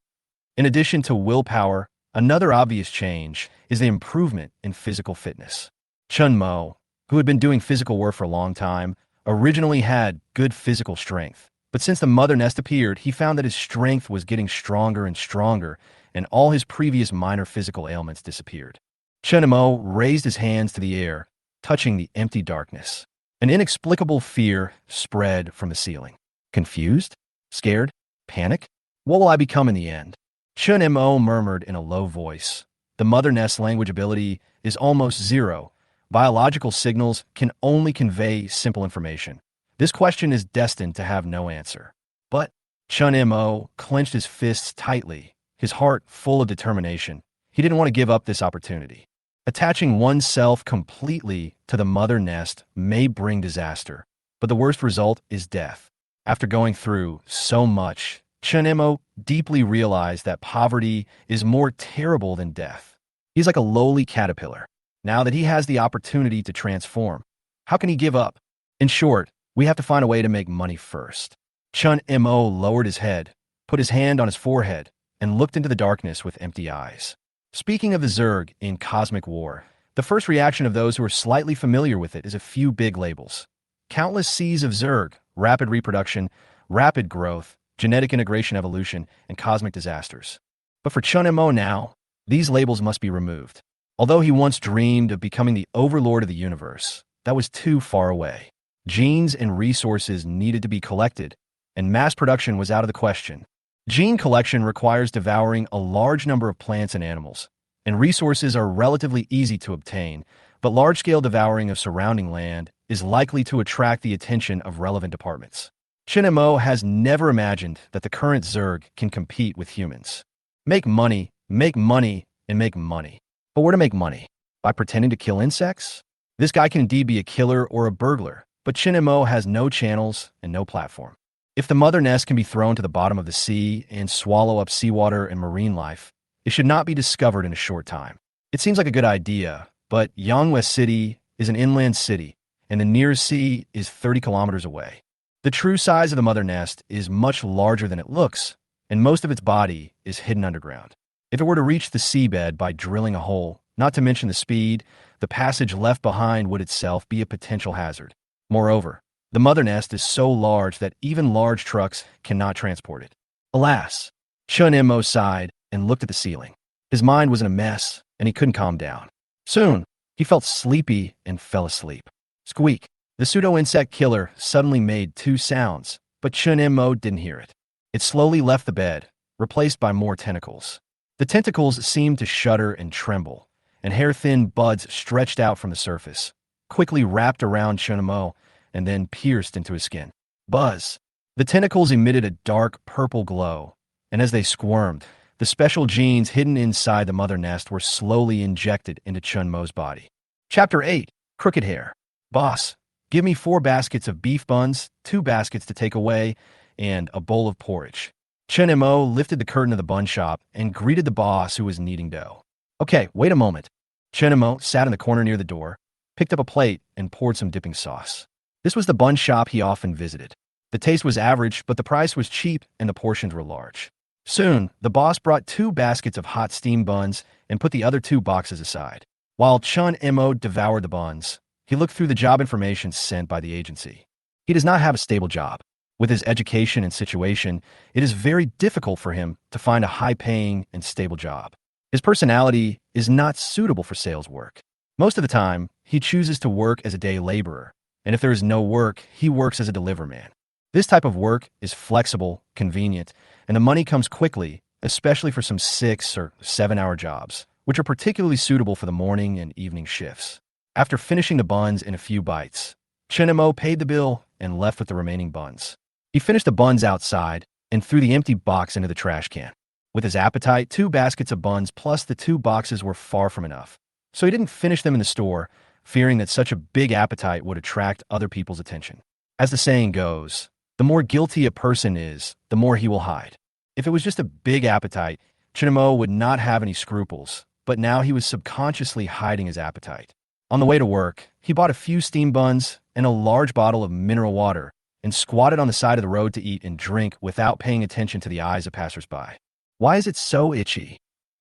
In addition to willpower, another obvious change is the improvement in physical fitness. Chun Mo, who had been doing physical work for a long time, originally had good physical strength. But since the mother nest appeared, he found that his strength was getting stronger and stronger, and all his previous minor physical ailments disappeared. Chun Mo raised his hands to the air, touching the empty darkness. An inexplicable fear spread from the ceiling. Confused? Scared? Panic? What will I become in the end? Chun Mo murmured in a low voice. The mother nest's language ability is almost zero. Biological signals can only convey simple information. This question is destined to have no answer. But Chun Mo clenched his fists tightly, his heart full of determination. He didn't want to give up this opportunity. Attaching oneself completely to the mother nest may bring disaster, but the worst result is death. After going through so much, Chun Mo deeply realized that poverty is more terrible than death. He's like a lowly caterpillar. Now that he has the opportunity to transform, how can he give up? In short, we have to find a way to make money first. Chun Mo lowered his head, put his hand on his forehead, and looked into the darkness with empty eyes. Speaking of the Zerg in Cosmic War, the first reaction of those who are slightly familiar with it is a few big labels. Countless seas of Zerg, rapid reproduction, rapid growth, genetic integration evolution, and cosmic disasters. But for Chun Mo now, these labels must be removed. Although he once dreamed of becoming the overlord of the universe, that was too far away. Genes and resources needed to be collected, and mass production was out of the question. Gene collection requires devouring a large number of plants and animals, and resources are relatively easy to obtain, but large-scale devouring of surrounding land is likely to attract the attention of relevant departments. Chun Mo has never imagined that the current Zerg can compete with humans. Make money, and make money. But where to make money? By pretending to kill insects? This guy can indeed be a killer or a burglar, but Chun Mo has no channels and no platform. If the mother nest can be thrown to the bottom of the sea and swallow up seawater and marine life, it should not be discovered in a short time. It seems like a good idea, but Yanghua City is an inland city, and the nearest sea is 30 kilometers away. The true size of the mother nest is much larger than it looks, and most of its body is hidden underground. If it were to reach the seabed by drilling a hole, not to mention the speed, the passage left behind would itself be a potential hazard. Moreover, the mother nest is so large that even large trucks cannot transport it. Alas, Chun Mo sighed and looked at the ceiling. His mind was in a mess, and he couldn't calm down. Soon, he felt sleepy and fell asleep. Squeak! The pseudo-insect killer suddenly made two sounds, but Chun Mo didn't hear it. It slowly left the bed, replaced by more tentacles. The tentacles seemed to shudder and tremble, and hair-thin buds stretched out from the surface, quickly wrapped around Chun Mo, and then pierced into his skin. Buzz! The tentacles emitted a dark purple glow, and as they squirmed, the special genes hidden inside the mother nest were slowly injected into Chun Mo's body. Chapter 8. Crooked Hair. Boss, give me 4 baskets of beef buns, 2 baskets to take away, and a bowl of porridge. Chun Mo lifted the curtain of the bun shop and greeted the boss who was kneading dough. Okay, wait a moment. Chun Mo sat in the corner near the door, picked up a plate, and poured some dipping sauce. This was the bun shop he often visited. The taste was average, but the price was cheap and the portions were large. Soon, the boss brought 2 baskets of hot steamed buns and put the other 2 boxes aside. While Chun Mo devoured the buns, he looked through the job information sent by the agency. He does not have a stable job. With his education and situation, it is very difficult for him to find a high-paying and stable job. His personality is not suitable for sales work. Most of the time, he chooses to work as a day laborer, and if there is no work, he works as a deliver man. This type of work is flexible, convenient, and the money comes quickly, especially for some 6 or 7-hour jobs, which are particularly suitable for the morning and evening shifts. After finishing the buns in a few bites, Chun Mo paid the bill and left with the remaining buns. He finished the buns outside and threw the empty box into the trash can. With his appetite, 2 baskets of buns plus the 2 boxes were far from enough, so he didn't finish them in the store, fearing that such a big appetite would attract other people's attention. As the saying goes, the more guilty a person is, the more he will hide. If it was just a big appetite, Chun Mo would not have any scruples, but now he was subconsciously hiding his appetite. On the way to work, he bought a few steamed buns and a large bottle of mineral water and squatted on the side of the road to eat and drink without paying attention to the eyes of passersby. Why is it so itchy?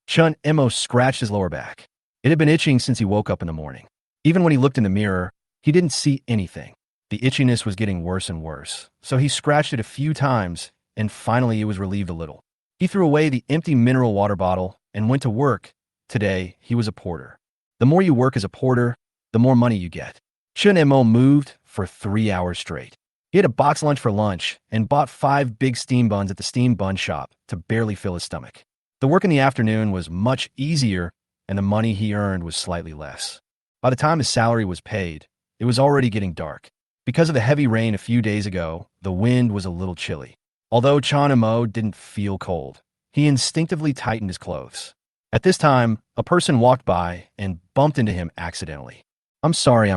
Chun Mo scratched his lower back. It had been itching since he woke up in the morning. Even when he looked in the mirror, he didn't see anything. The itchiness was getting worse and worse, so he scratched it a few times, and finally it was relieved a little. He threw away the empty mineral water bottle and went to work. Today, he was a porter. The more you work as a porter, the more money you get. Chun Mo moved for 3 hours straight. He had a box lunch for lunch and bought 5 big steam buns at the steam bun shop to barely fill his stomach. The work in the afternoon was much easier, and the money he earned was slightly less. By the time his salary was paid, it was already getting dark. Because of the heavy rain a few days ago, the wind was a little chilly. Although Chun Mo didn't feel cold, he instinctively tightened his clothes. At this time, a person walked by and bumped into him accidentally. I'm sorry.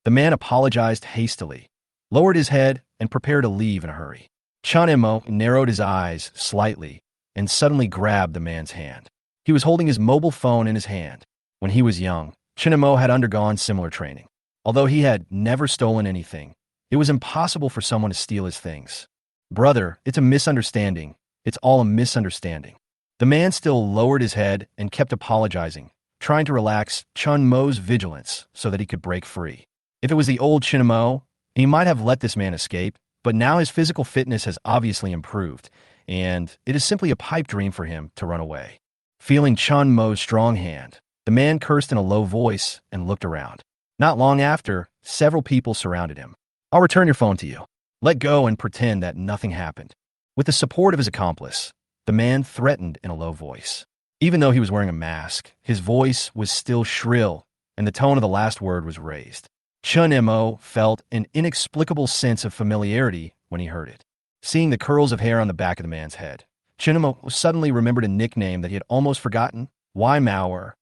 The man apologized hastily. lowered his head, and prepared to leave in a hurry. Chun Mo narrowed his eyes slightly and suddenly grabbed the man's hand. He was holding his mobile phone in his hand. When he was young, Chun Mo had undergone similar training. Although he had never stolen anything, it was impossible for someone to steal his things. Brother, it's a misunderstanding. It's all a misunderstanding. The man still lowered his head and kept apologizing, trying to relax Chun Mo's vigilance so that he could break free. If it was the old Chun Mo, he might have let this man escape, but now his physical fitness has obviously improved, and it is simply a pipe dream for him to run away. Feeling Chun Mo's strong hand, the man cursed in a low voice and looked around. Not long after, several people surrounded him. I'll return your phone to you. Let go and pretend that nothing happened. With the support of his accomplice, the man threatened in a low voice. Even though he was wearing a mask, his voice was still shrill, and the tone of the last word was raised. Chun Mo felt an inexplicable sense of familiarity when he heard it. Seeing the curls of hair on the back of the man's head, Chun Mo suddenly remembered a nickname that he had almost forgotten, Wai Mauer.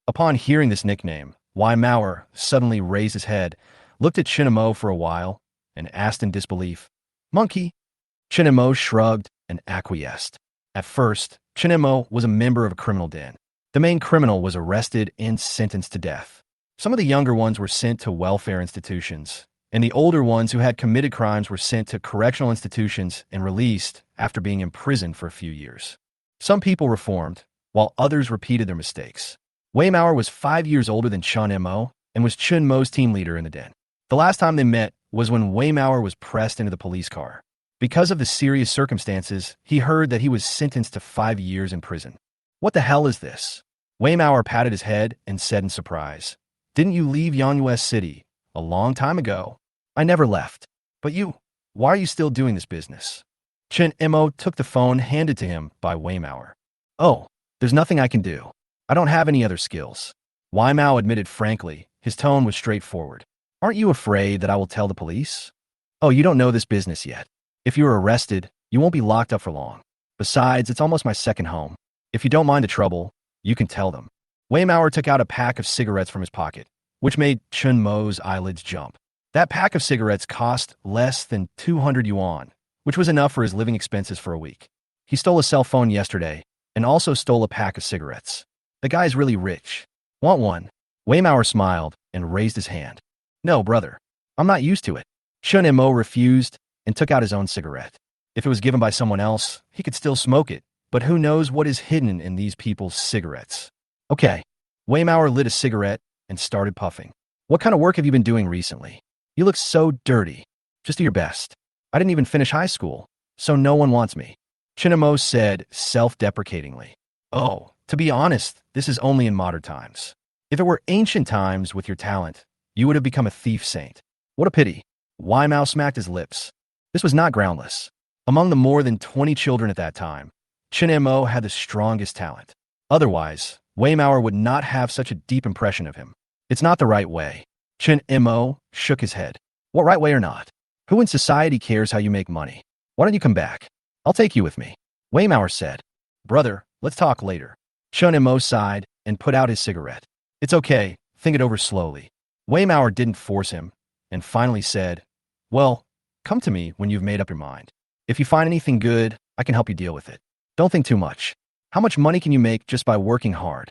Upon hearing this nickname, Wai Mauer suddenly raised his head, looked at Chun Mo for a while, and asked in disbelief, Monkey? Chun Mo shrugged and acquiesced. At first, Chun Mo was a member of a criminal den. The main criminal was arrested and sentenced to death. Some of the younger ones were sent to welfare institutions, and the older ones who had committed crimes were sent to correctional institutions and released after being imprisoned for a few years. Some people reformed, while others repeated their mistakes. Wei Mauer was 5 years older than Chun Mo and was Chun Mo's team leader in the den. The last time they met was when Wei Mauer was pressed into the police car. Because of the serious circumstances, he heard that he was sentenced to 5 years in prison. What the hell is this? Wei Mauer patted his head and said in surprise, Didn't you leave Yanyue City a long time ago? I never left. But why are you still doing this business? Chun Mo took the phone handed to him by Wei Mauer. Oh, there's nothing I can do. I don't have any other skills. Wei Mao admitted frankly. His tone was straightforward. Aren't you afraid that I will tell the police? Oh, you don't know this business yet. If you're arrested, you won't be locked up for long. Besides, it's almost my second home. If you don't mind the trouble, you can tell them. Wei Mauer took out a pack of cigarettes from his pocket, which made Chun Mo's eyelids jump. That pack of cigarettes cost less than 200 yuan, which was enough for his living expenses for a week. He stole a cell phone yesterday and also stole a pack of cigarettes. The guy's really rich. Want one? Wei Mauer smiled and raised his hand. No, brother. I'm not used to it. Chun Mo refused and took out his own cigarette. If it was given by someone else, he could still smoke it, but who knows what is hidden in these people's cigarettes. Okay. Wei Mauer lit a cigarette and started puffing. What kind of work have you been doing recently? You look so dirty. Just do your best. I didn't even finish high school, so no one wants me. Chun Mo said self-deprecatingly. Oh, to be honest, this is only in modern times. If it were ancient times with your talent, you would have become a thief saint. What a pity. Wei Mao smacked his lips. This was not groundless. Among the more than 20 children at that time, Chun Mo had the strongest talent. Otherwise, Wei Mauer would not have such a deep impression of him. It's not the right way. Chun Mo shook his head. What right way or not? Who in society cares how you make money? Why don't you come back? I'll take you with me. Wei Mauer said. Brother, let's talk later. Chun Mo sighed and put out his cigarette. It's okay. Think it over slowly. Wei Mauer didn't force him and finally said, Well, come to me when you've made up your mind. If you find anything good, I can help you deal with it. Don't think too much. How much money can you make just by working hard?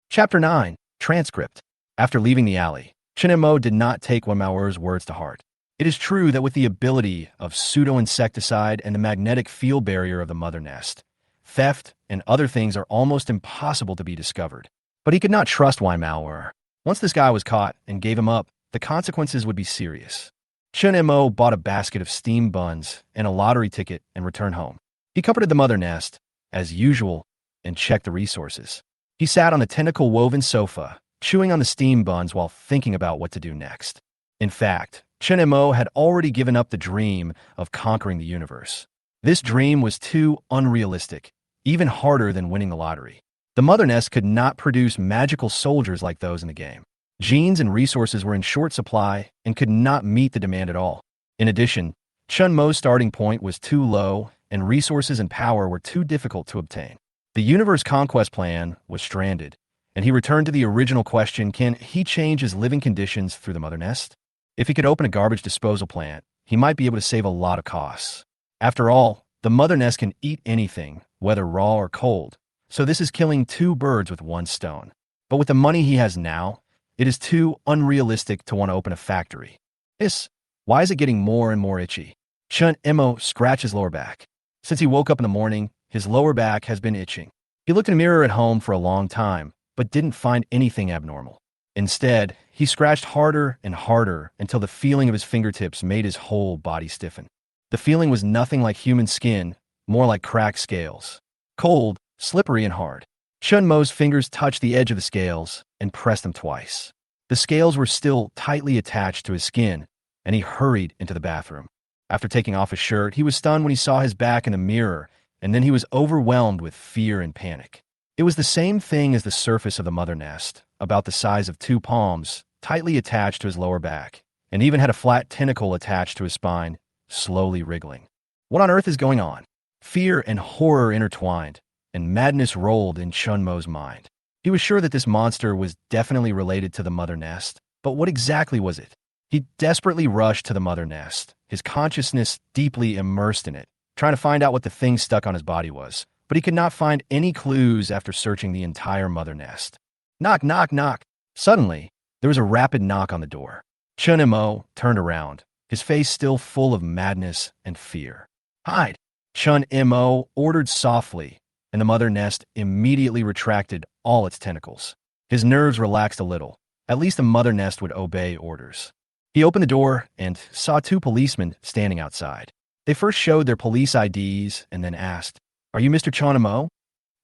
Chapter 9, Transcript. After leaving the alley, Chun Mo did not take Wei Mauer's words to heart. It is true that with the ability of pseudo-insecticide and the magnetic field barrier of the mother nest, theft and other things are almost impossible to be discovered. But he could not trust Wei Mauer. Once this guy was caught and gave him up, the consequences would be serious. Chun Mo bought a basket of steamed buns and a lottery ticket and returned home. He comforted the mother nest, as usual, and checked the resources. He sat on the tentacle-woven sofa, chewing on the steamed buns while thinking about what to do next. In fact, Chun Mo had already given up the dream of conquering the universe. This dream was too unrealistic, even harder than winning the lottery. The mother nest could not produce magical soldiers like those in the game. Genes and resources were in short supply and could not meet the demand at all. In addition, Chun Mo's starting point was too low and resources and power were too difficult to obtain. The universe conquest plan was stranded, and he returned to the original question, can he change his living conditions through the mother nest? If he could open a garbage disposal plant, he might be able to save a lot of costs. After all, the mother nest can eat anything, whether raw or cold, so this is killing two birds with one stone. But with the money he has now, it is too unrealistic to want to open a factory. Why is it getting more and more itchy? Chun Mo scratched his lower back. Since he woke up in the morning, his lower back has been itching. He looked in a mirror at home for a long time, but didn't find anything abnormal. Instead, he scratched harder and harder until the feeling of his fingertips made his whole body stiffen. The feeling was nothing like human skin, more like cracked scales. Cold, slippery, and hard. Chun Mo's fingers touched the edge of the scales and pressed them twice. The scales were still tightly attached to his skin, and he hurried into the bathroom. After taking off his shirt, he was stunned when he saw his back in the mirror, and then he was overwhelmed with fear and panic. It was the same thing as the surface of the mother nest, about the size of two palms, tightly attached to his lower back, and even had a flat tentacle attached to his spine, slowly wriggling. What on earth is going on? Fear and horror intertwined, and madness rolled in Chun Mo's mind. He was sure that this monster was definitely related to the mother nest, but what exactly was it? He desperately rushed to the mother nest, his consciousness deeply immersed in it, trying to find out what the thing stuck on his body was, but he could not find any clues after searching the entire mother nest. Knock, knock, knock. Suddenly, there was a rapid knock on the door. Chun Mo turned around, his face still full of madness and fear. Hide! Chun Mo ordered softly, and the mother nest immediately retracted all its tentacles. His nerves relaxed a little. At least the mother nest would obey orders. He opened the door and saw two policemen standing outside. They first showed their police IDs and then asked, "Are you Mr. Chun Mo?"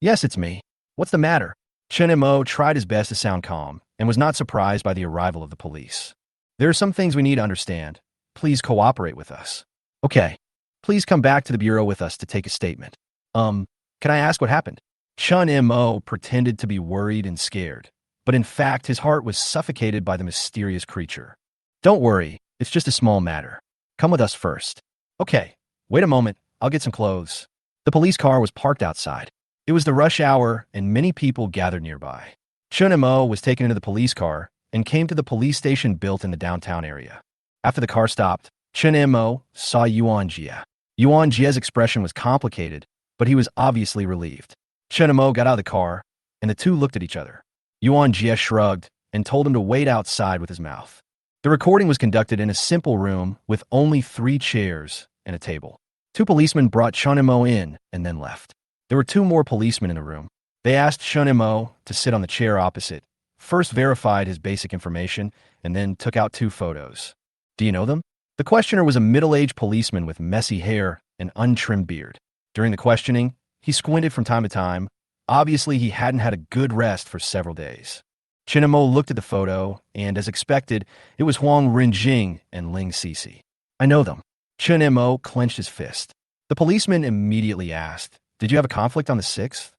"Yes, it's me. What's the matter?" Chun Mo tried his best to sound calm and was not surprised by the arrival of the police. "There are some things we need to understand. Please cooperate with us." "Okay. Please come back to the bureau with us to take a statement." Can I ask what happened?" Chun Mo pretended to be worried and scared, but in fact his heart was suffocated by the mysterious creature. "Don't worry, it's just a small matter. Come with us first." "Okay, wait a moment, I'll get some clothes." The police car was parked outside. It was the rush hour and many people gathered nearby. Chun Mo was taken into the police car and came to the police station built in the downtown area. After the car stopped, Chun Mo saw Yuan Jia. Yuan Jia's expression was complicated, but he was obviously relieved. Chun Mo got out of the car, and the two looked at each other. Yuan Jia shrugged and told him to wait outside with his mouth. The recording was conducted in a simple room with only 3 chairs and a table. 2 policemen brought Chun Mo in and then left. There were 2 more policemen in the room. They asked Chun Mo to sit on the chair opposite, first verified his basic information, and then took out 2 photos. "Do you know them?" The questioner was a middle-aged policeman with messy hair and untrimmed beard. During the questioning, he squinted from time to time. Obviously, he hadn't had a good rest for several days. Chun Mo looked at the photo, and as expected, it was Huang Renjing and Ling Xixi. "I know them." Chun Mo clenched his fist. The policeman immediately asked, "Did you have a conflict on the 6th?"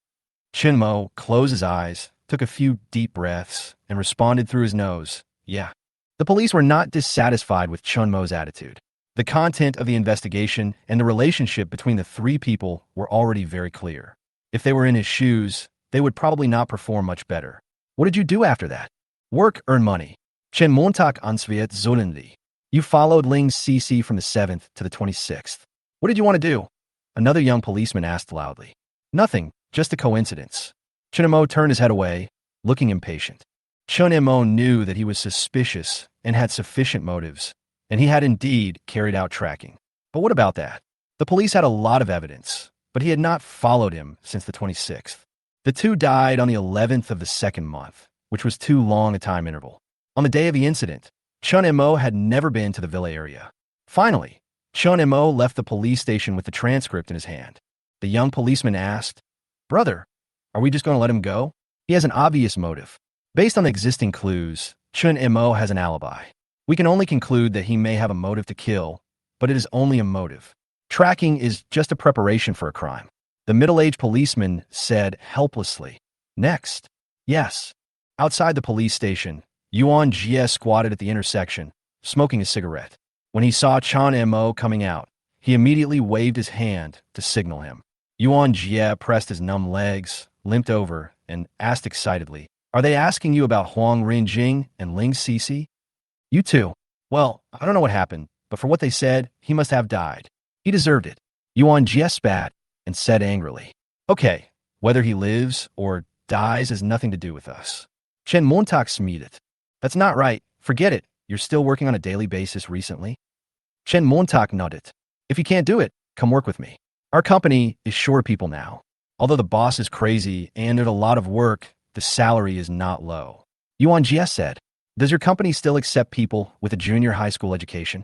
Chun Mo closed his eyes, took a few deep breaths, and responded through his nose, "Yeah." The police were not dissatisfied with Chun Mo's attitude. The content of the investigation and the relationship between the 3 people were already very clear. If they were in his shoes, they would probably not perform much better. "What did you do after that?" "Work, earn money. Chen Montag ansviet Zolenli." "You followed Ling Xixi from the 7th to the 26th. What did you want to do?" Another young policeman asked loudly. "Nothing, just a coincidence." Chun Mo turned his head away, looking impatient. Chun Mo knew that he was suspicious and had sufficient motives, and he had indeed carried out tracking. But what about that? The police had a lot of evidence, but he had not followed him since the 26th. The 2 died on the 11th of the 2nd month, which was too long a time interval. On the day of the incident, Chun Mo had never been to the villa area. Finally, Chun Mo left the police station with the transcript in his hand. The young policeman asked, "Brother, are we just going to let him go? He has an obvious motive." Based on the existing clues, Chun Mo has an alibi. We can only conclude that he may have a motive to kill, but it is only a motive. Tracking is just a preparation for a crime. The middle-aged policeman said helplessly, "Next." "Yes." Outside the police station, Yuan Jia squatted at the intersection, smoking a cigarette. When he saw Chun Mo coming out, he immediately waved his hand to signal him. Yuan Jia pressed his numb legs, limped over, and asked excitedly, "Are they asking you about Huang Renjing and Ling Xixi?" "You too." Well, I don't know what happened, but for what they said, he must have died. He deserved it. Yuan Jia spat and said angrily, Okay, whether he lives or dies has nothing to do with us. Chen Montauk smeated. That's not right. Forget it. You're still working on a daily basis recently? Chen Montauk nodded. If you can't do it, come work with me. Our company is short of people now. Although the boss is crazy and there's a lot of work, the salary is not low. Yuan Jia said, Does your company still accept people with a junior high school education?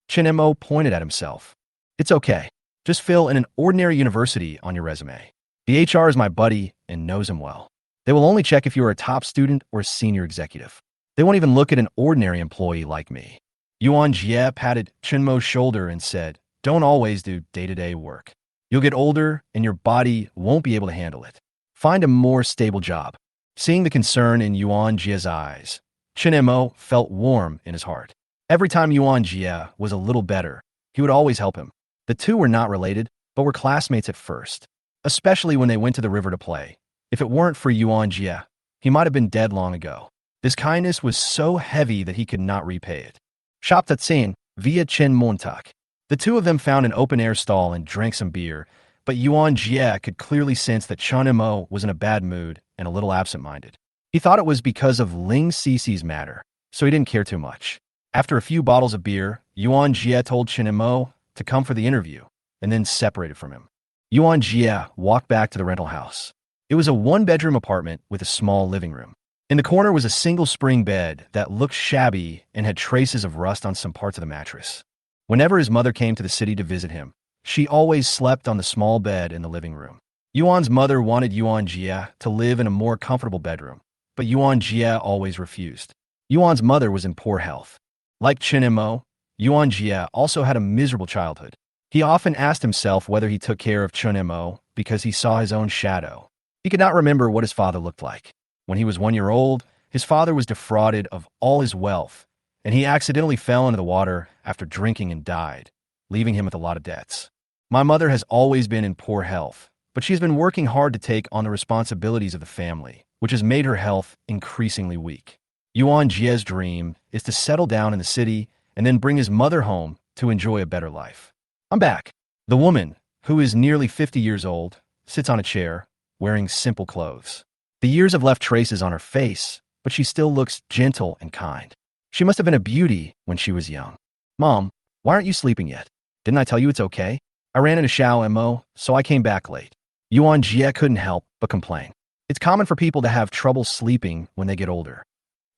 Chun Mo pointed at himself. It's okay. Just fill in an ordinary university on your resume. The HR is my buddy and knows him well. They will only check if you are a top student or a senior executive. They won't even look at an ordinary employee like me. Yuan Jia patted Chun Mo's shoulder and said, Don't always do day-to-day work. You'll get older and your body won't be able to handle it. Find a more stable job. Seeing the concern in Yuan Jia's eyes, Chun Mo felt warm in his heart. Every time Yuan Jia was a little better, he would always help him. The two were not related, but were classmates at first, especially when they went to the river to play. If it weren't for Yuan Jia, he might have been dead long ago. This kindness was so heavy that he could not repay it. Shop Tatsin via Chen Montauk. The two of them found an open-air stall and drank some beer, but Yuan Jia could clearly sense that Chun Mo was in a bad mood and a little absent-minded. He thought it was because of Ling Xixi's matter, so he didn't care too much. After a few bottles of beer, Yuan Jia told Chun Mo to come for the interview, and then separated from him. Yuan Jia walked back to the rental house. It was a one-bedroom apartment with a small living room. In the corner was a single spring bed that looked shabby and had traces of rust on some parts of the mattress. Whenever his mother came to the city to visit him, she always slept on the small bed in the living room. Yuan's mother wanted Yuan Jia to live in a more comfortable bedroom, but Yuan Jia always refused. Yuan's mother was in poor health. Like Chun Mo, Yuan Jia also had a miserable childhood. He often asked himself whether he took care of Chun Mo because he saw his own shadow. He could not remember what his father looked like. When he was 1 year old, his father was defrauded of all his wealth, and he accidentally fell into the water after drinking and died, leaving him with a lot of debts. My mother has always been in poor health, but she's been working hard to take on the responsibilities of the family, which has made her health increasingly weak. Yuan Jia's dream is to settle down in the city and then bring his mother home to enjoy a better life. I'm back. The woman, who is nearly 50 years old, sits on a chair, wearing simple clothes. The years have left traces on her face, but she still looks gentle and kind. She must have been a beauty when she was young. Mom, why aren't you sleeping yet? Didn't I tell you it's okay? I ran into Xiao Mo, so I came back late. Yuan Jia couldn't help but complain. It's common for people to have trouble sleeping when they get older.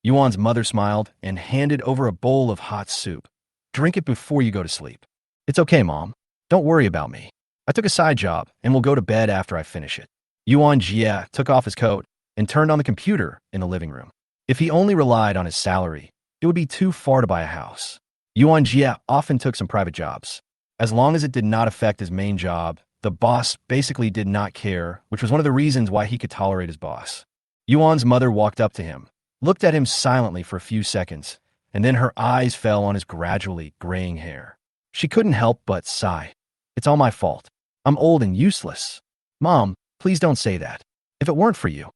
Yuan's mother smiled and handed over a bowl of hot soup. Drink it before you go to sleep. It's okay, Mom. Don't worry about me. I took a side job and will go to bed after I finish it. Yuan Jia took off his coat and turned on the computer in the living room. If he only relied on his salary, it would be too far to buy a house. Yuan Jia often took some private jobs. As long as it did not affect his main job, the boss basically did not care, which was one of the reasons why he could tolerate his boss. Yuan's mother walked up to him, looked at him silently for a few seconds, and then her eyes fell on his gradually graying hair. She couldn't help but sigh. It's all my fault. I'm old and useless. Mom, please don't say that. If it weren't for you.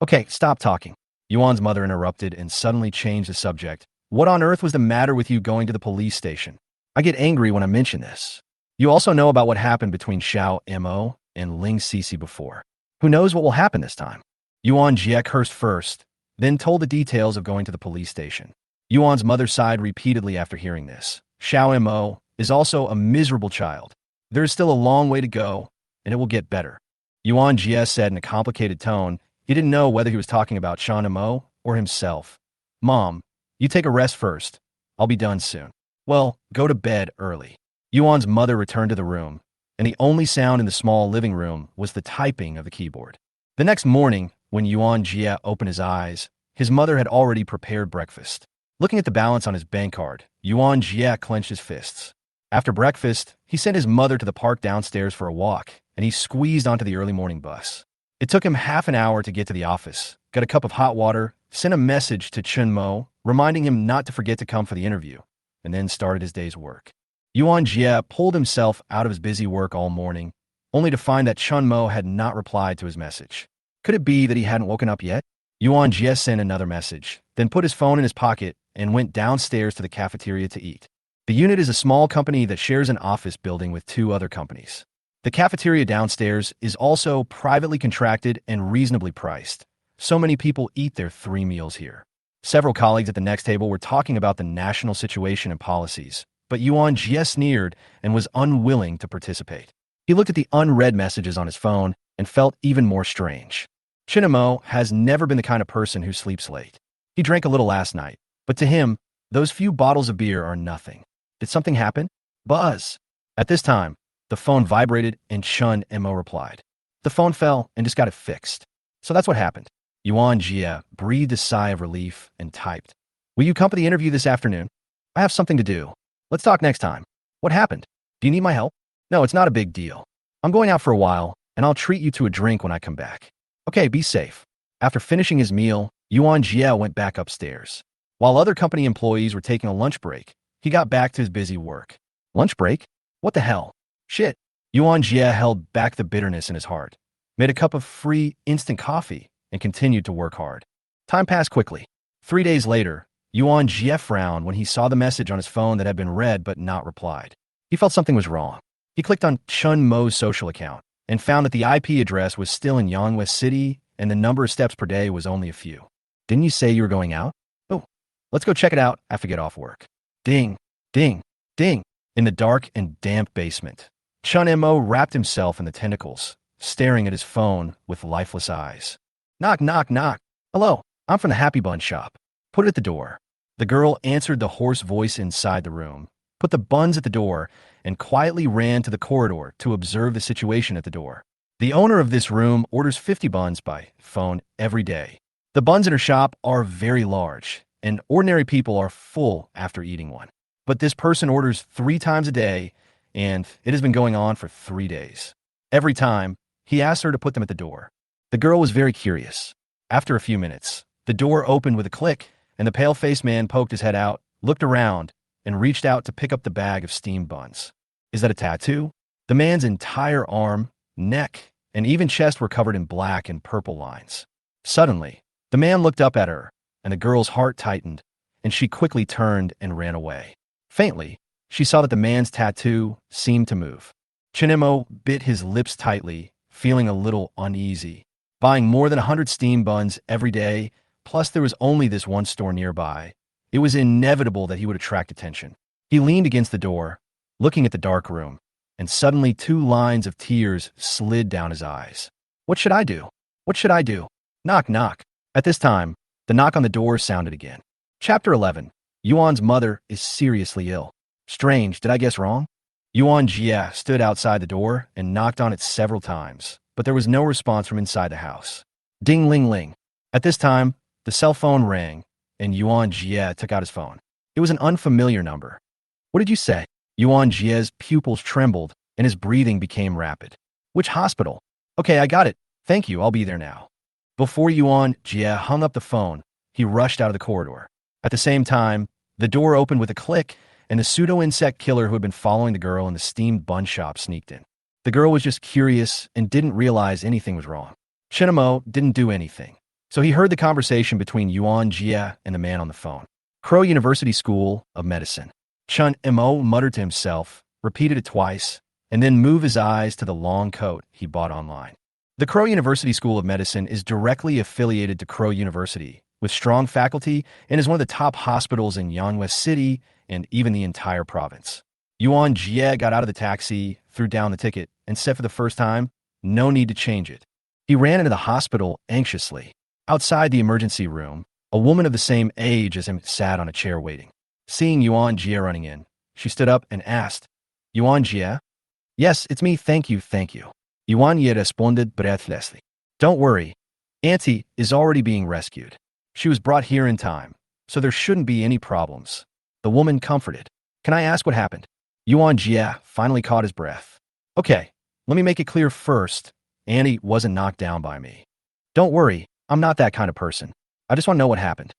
Okay, stop talking. Yuan's mother interrupted and suddenly changed the subject. What on earth was the matter with you going to the police station? I get angry when I mention this. You also know about what happened between Xiao Mo and Ling Xixi before. Who knows what will happen this time? Yuan Jia cursed first, then told the details of going to the police station. Yuan's mother sighed repeatedly after hearing this. Xiao Mo is also a miserable child. There is still a long way to go, and it will get better. Yuan Jia said in a complicated tone. He didn't know whether he was talking about Chun Mo or himself. Mom, you take a rest first. I'll be done soon. Well, go to bed early. Yuan's mother returned to the room, and the only sound in the small living room was the typing of the keyboard. The next morning, when Yuan Jia opened his eyes, his mother had already prepared breakfast. Looking at the balance on his bank card, Yuan Jia clenched his fists. After breakfast, he sent his mother to the park downstairs for a walk, and he squeezed onto the early morning bus. It took him half an hour to get to the office, got a cup of hot water, sent a message to Chun Mo, reminding him not to forget to come for the interview, and then started his day's work. Yuan Jia pulled himself out of his busy work all morning, only to find that Chun Mo had not replied to his message. Could it be that he hadn't woken up yet? Yuan Jia sent another message, then put his phone in his pocket and went downstairs to the cafeteria to eat. The unit is a small company that shares an office building with two other companies. The cafeteria downstairs is also privately contracted and reasonably priced. So many people eat their 3 meals here. Several colleagues at the next table were talking about the national situation and policies, but Yuan Jia sneered and was unwilling to participate. He looked at the unread messages on his phone and felt even more strange. Chun Mo has never been the kind of person who sleeps late. He drank a little last night, but to him, those few bottles of beer are nothing. Did something happen? Buzz. At this time, the phone vibrated and Chun Mo replied. The phone fell and just got it fixed. So that's what happened. Yuan Jia breathed a sigh of relief and typed. Will you come to the interview this afternoon? I have something to do. Let's talk next time. What happened? Do you need my help? No, it's not a big deal. I'm going out for a while, and I'll treat you to a drink when I come back. Okay, be safe. After finishing his meal, Yuan Jia went back upstairs. While other company employees were taking a lunch break, he got back to his busy work. Lunch break? What the hell? Shit. Yuan Jia held back the bitterness in his heart, made a cup of free instant coffee, and continued to work hard. Time passed quickly. 3 days later, Yuan Jia frowned when he saw the message on his phone that had been read but not replied. He felt something was wrong. He clicked on Chun Mo's social account and found that the IP address was still in Yanwei City and the number of steps per day was only a few. Didn't you say you were going out? Oh, let's go check it out after I get off work. Ding, ding, ding. In the dark and damp basement, Chun Mo wrapped himself in the tentacles, staring at his phone with lifeless eyes. Knock, knock, knock. Hello, I'm from the Happy Bun shop. Put it at the door. The girl answered the hoarse voice inside the room, put the buns at the door, and quietly ran to the corridor to observe the situation at the door. The owner of this room orders 50 buns by phone every day. The buns in her shop are very large, and ordinary people are full after eating one. But this person orders 3 times a day, and it has been going on for 3 days. Every time, he asks her to put them at the door. The girl was very curious. After a few minutes, the door opened with a click, and the pale-faced man poked his head out, looked around, and reached out to pick up the bag of steamed buns. Is that a tattoo? The man's entire arm, neck, and even chest were covered in black and purple lines. Suddenly, the man looked up at her, and the girl's heart tightened, and she quickly turned and ran away. Faintly, she saw that the man's tattoo seemed to move. Chun Mo bit his lips tightly, feeling a little uneasy. Buying more than 100 steamed buns every day, plus there was only this one store nearby, it was inevitable that he would attract attention. He leaned against the door, looking at the dark room, and suddenly 2 lines of tears slid down his eyes. What should I do? What should I do? Knock, knock. At this time, the knock on the door sounded again. Chapter 11. Yuan's mother is seriously ill. Strange, did I guess wrong? Yuan Jia stood outside the door and knocked on it several times, but there was no response from inside the house. Ding, ling, ling. At this time, the cell phone rang, and Yuan Jia took out his phone. It was an unfamiliar number. What did you say? Yuan Jia's pupils trembled, and his breathing became rapid. Which hospital? Okay, I got it. Thank you, I'll be there now. Before Yuan Jia hung up the phone, he rushed out of the corridor. At the same time, the door opened with a click, and the pseudo-insect killer who had been following the girl in the steamed bun shop sneaked in. The girl was just curious and didn't realize anything was wrong. Chun Mo didn't do anything, so he heard the conversation between Yuan Jia and the man on the phone. Crow University School of Medicine. Chun Mo muttered to himself, repeated it twice, and then moved his eyes to the long coat he bought online. The Crow University School of Medicine is directly affiliated to Crow University, with strong faculty, and is one of the top hospitals in Yanwei City and even the entire province. Yuan Jia got out of the taxi, threw down the ticket, and said for the first time, no need to change it. He ran into the hospital anxiously. Outside the emergency room, a woman of the same age as him sat on a chair waiting. Seeing Yuan Jia running in, she stood up and asked, Yuan Jia? Yes, it's me, thank you, thank you. Yuan Jia responded breathlessly. Don't worry, Auntie is already being rescued. She was brought here in time, so there shouldn't be any problems. The woman comforted. Can I ask what happened? Yuan Jia finally caught his breath. Okay, let me make it clear first. Annie wasn't knocked down by me. Don't worry, I'm not that kind of person. I just want to know what happened.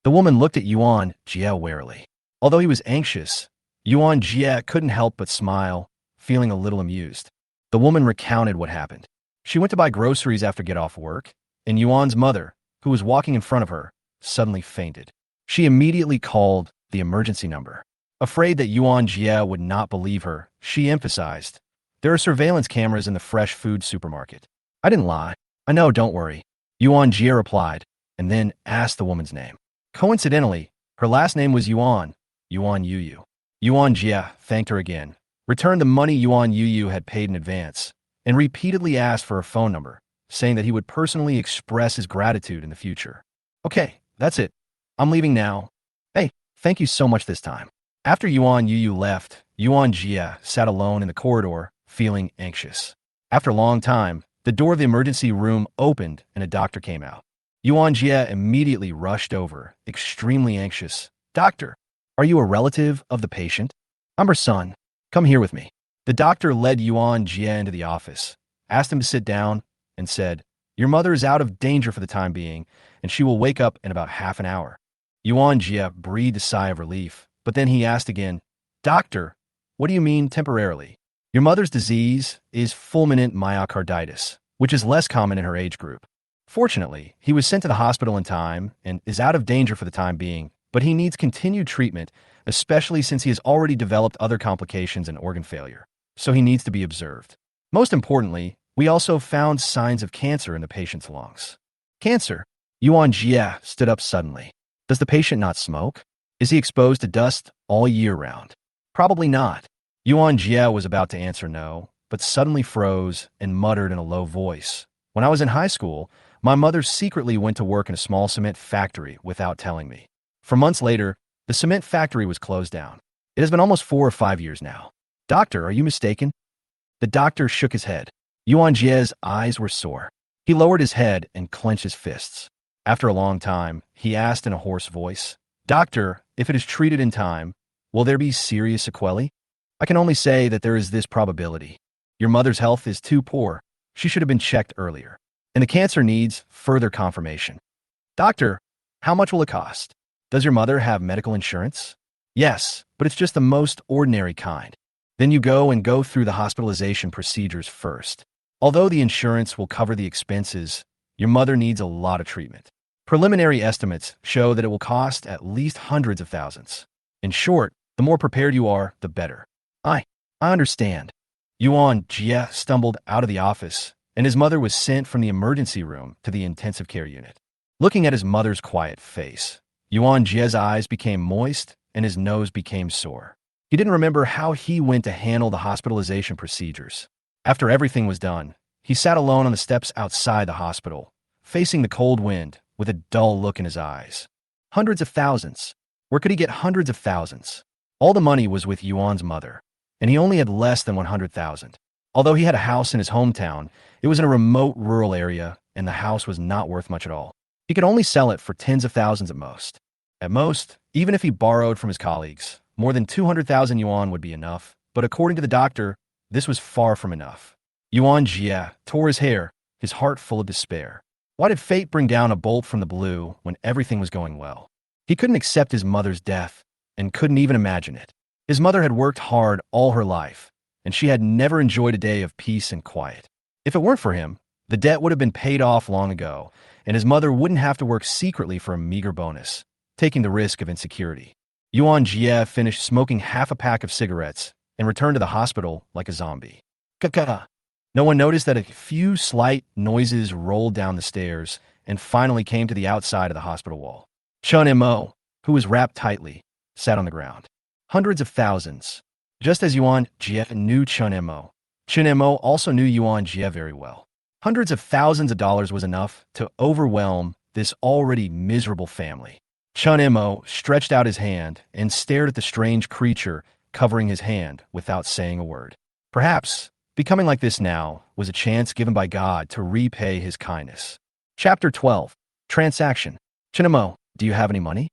The woman looked at Yuan Jia warily. Although he was anxious, Yuan Jia couldn't help but smile, feeling a little amused. The woman recounted what happened. She went to buy groceries after get off work, and Yuan's mother, who was walking in front of her, suddenly fainted. She immediately called the emergency number. Afraid that Yuan Jia would not believe her, she emphasized, "There are surveillance cameras in the fresh food supermarket." "I didn't lie. I know, don't worry," Yuan Jia replied, and then asked the woman's name. Coincidentally, her last name was Yuan Yuyu. Yuan Jia thanked her again, returned the money Yuan Yuyu had paid in advance, and repeatedly asked for her phone number, saying that he would personally express his gratitude in the future. "Okay, that's it. I'm leaving now. Hey, thank you so much this time." After Yuan Yuyu left, Yuan Jia sat alone in the corridor, feeling anxious. After a long time, the door of the emergency room opened and a doctor came out. Yuan Jia immediately rushed over, extremely anxious. "Doctor, are you a relative of the patient? I'm her son. Come here with me." The doctor led Yuan Jia into the office, asked him to sit down, and said, "Your mother is out of danger for the time being, and she will wake up in about half an hour." Yuan Jia breathed a sigh of relief, but then he asked again, "Doctor, what do you mean temporarily?" "Your mother's disease is fulminant myocarditis, which is less common in her age group. Fortunately, he was sent to the hospital in time and is out of danger for the time being, but he needs continued treatment, especially since he has already developed other complications and organ failure, so he needs to be observed. Most importantly, we also found signs of cancer in the patient's lungs." "Cancer?" Yuan Jia stood up suddenly. "Does the patient not smoke? Is he exposed to dust all year round?" "Probably not." Yuan Jia was about to answer no, but suddenly froze and muttered in a low voice, "When I was in high school, my mother secretly went to work in a small cement factory without telling me. For months later, the cement factory was closed down. It has been almost 4 or 5 years now." "Doctor, are you mistaken?" The doctor shook his head. Yuan Jia's eyes were sore. He lowered his head and clenched his fists. After a long time, he asked in a hoarse voice, "Doctor, if it is treated in time, will there be serious sequelae?" "I can only say that there is this probability. Your mother's health is too poor. She should have been checked earlier. And the cancer needs further confirmation." "Doctor, how much will it cost? Does your mother have medical insurance?" "Yes, but it's just the most ordinary kind. Then you go through the hospitalization procedures first. Although the insurance will cover the expenses, your mother needs a lot of treatment. Preliminary estimates show that it will cost at least hundreds of thousands. In short, the more prepared you are, the better." I understand." Yuan Jia stumbled out of the office, and his mother was sent from the emergency room to the intensive care unit. Looking at his mother's quiet face, Yuan Jia's eyes became moist and his nose became sore. He didn't remember how he went to handle the hospitalization procedures. After everything was done, he sat alone on the steps outside the hospital, facing the cold wind with a dull look in his eyes. Hundreds of thousands. Where could he get hundreds of thousands? All the money was with Yuan's mother, and he only had less than 100,000. Although he had a house in his hometown, it was in a remote rural area, and the house was not worth much at all. He could only sell it for tens of thousands at most. At most, even if he borrowed from his colleagues, more than 200,000 yuan would be enough, but according to the doctor, this was far from enough. Yuan Jia tore his hair, his heart full of despair. Why did fate bring down a bolt from the blue when everything was going well? He couldn't accept his mother's death, and couldn't even imagine it. His mother had worked hard all her life, and she had never enjoyed a day of peace and quiet. If it weren't for him, the debt would have been paid off long ago, and his mother wouldn't have to work secretly for a meager bonus, taking the risk of insecurity. Yuan Jia finished smoking half a pack of cigarettes and returned to the hospital like a zombie. Kaka. No one noticed that a few slight noises rolled down the stairs and finally came to the outside of the hospital wall. Chun Mo, who was wrapped tightly, sat on the ground. Hundreds of thousands. Just as Yuan Jia knew Chun Mo, Chun Mo also knew Yuan Jia very well. Hundreds of thousands of dollars was enough to overwhelm this already miserable family. Chun Mo stretched out his hand and stared at the strange creature covering his hand without saying a word. Perhaps becoming like this now was a chance given by God to repay his kindness. Chapter 12. Transaction. Chun Mo, do you have any money?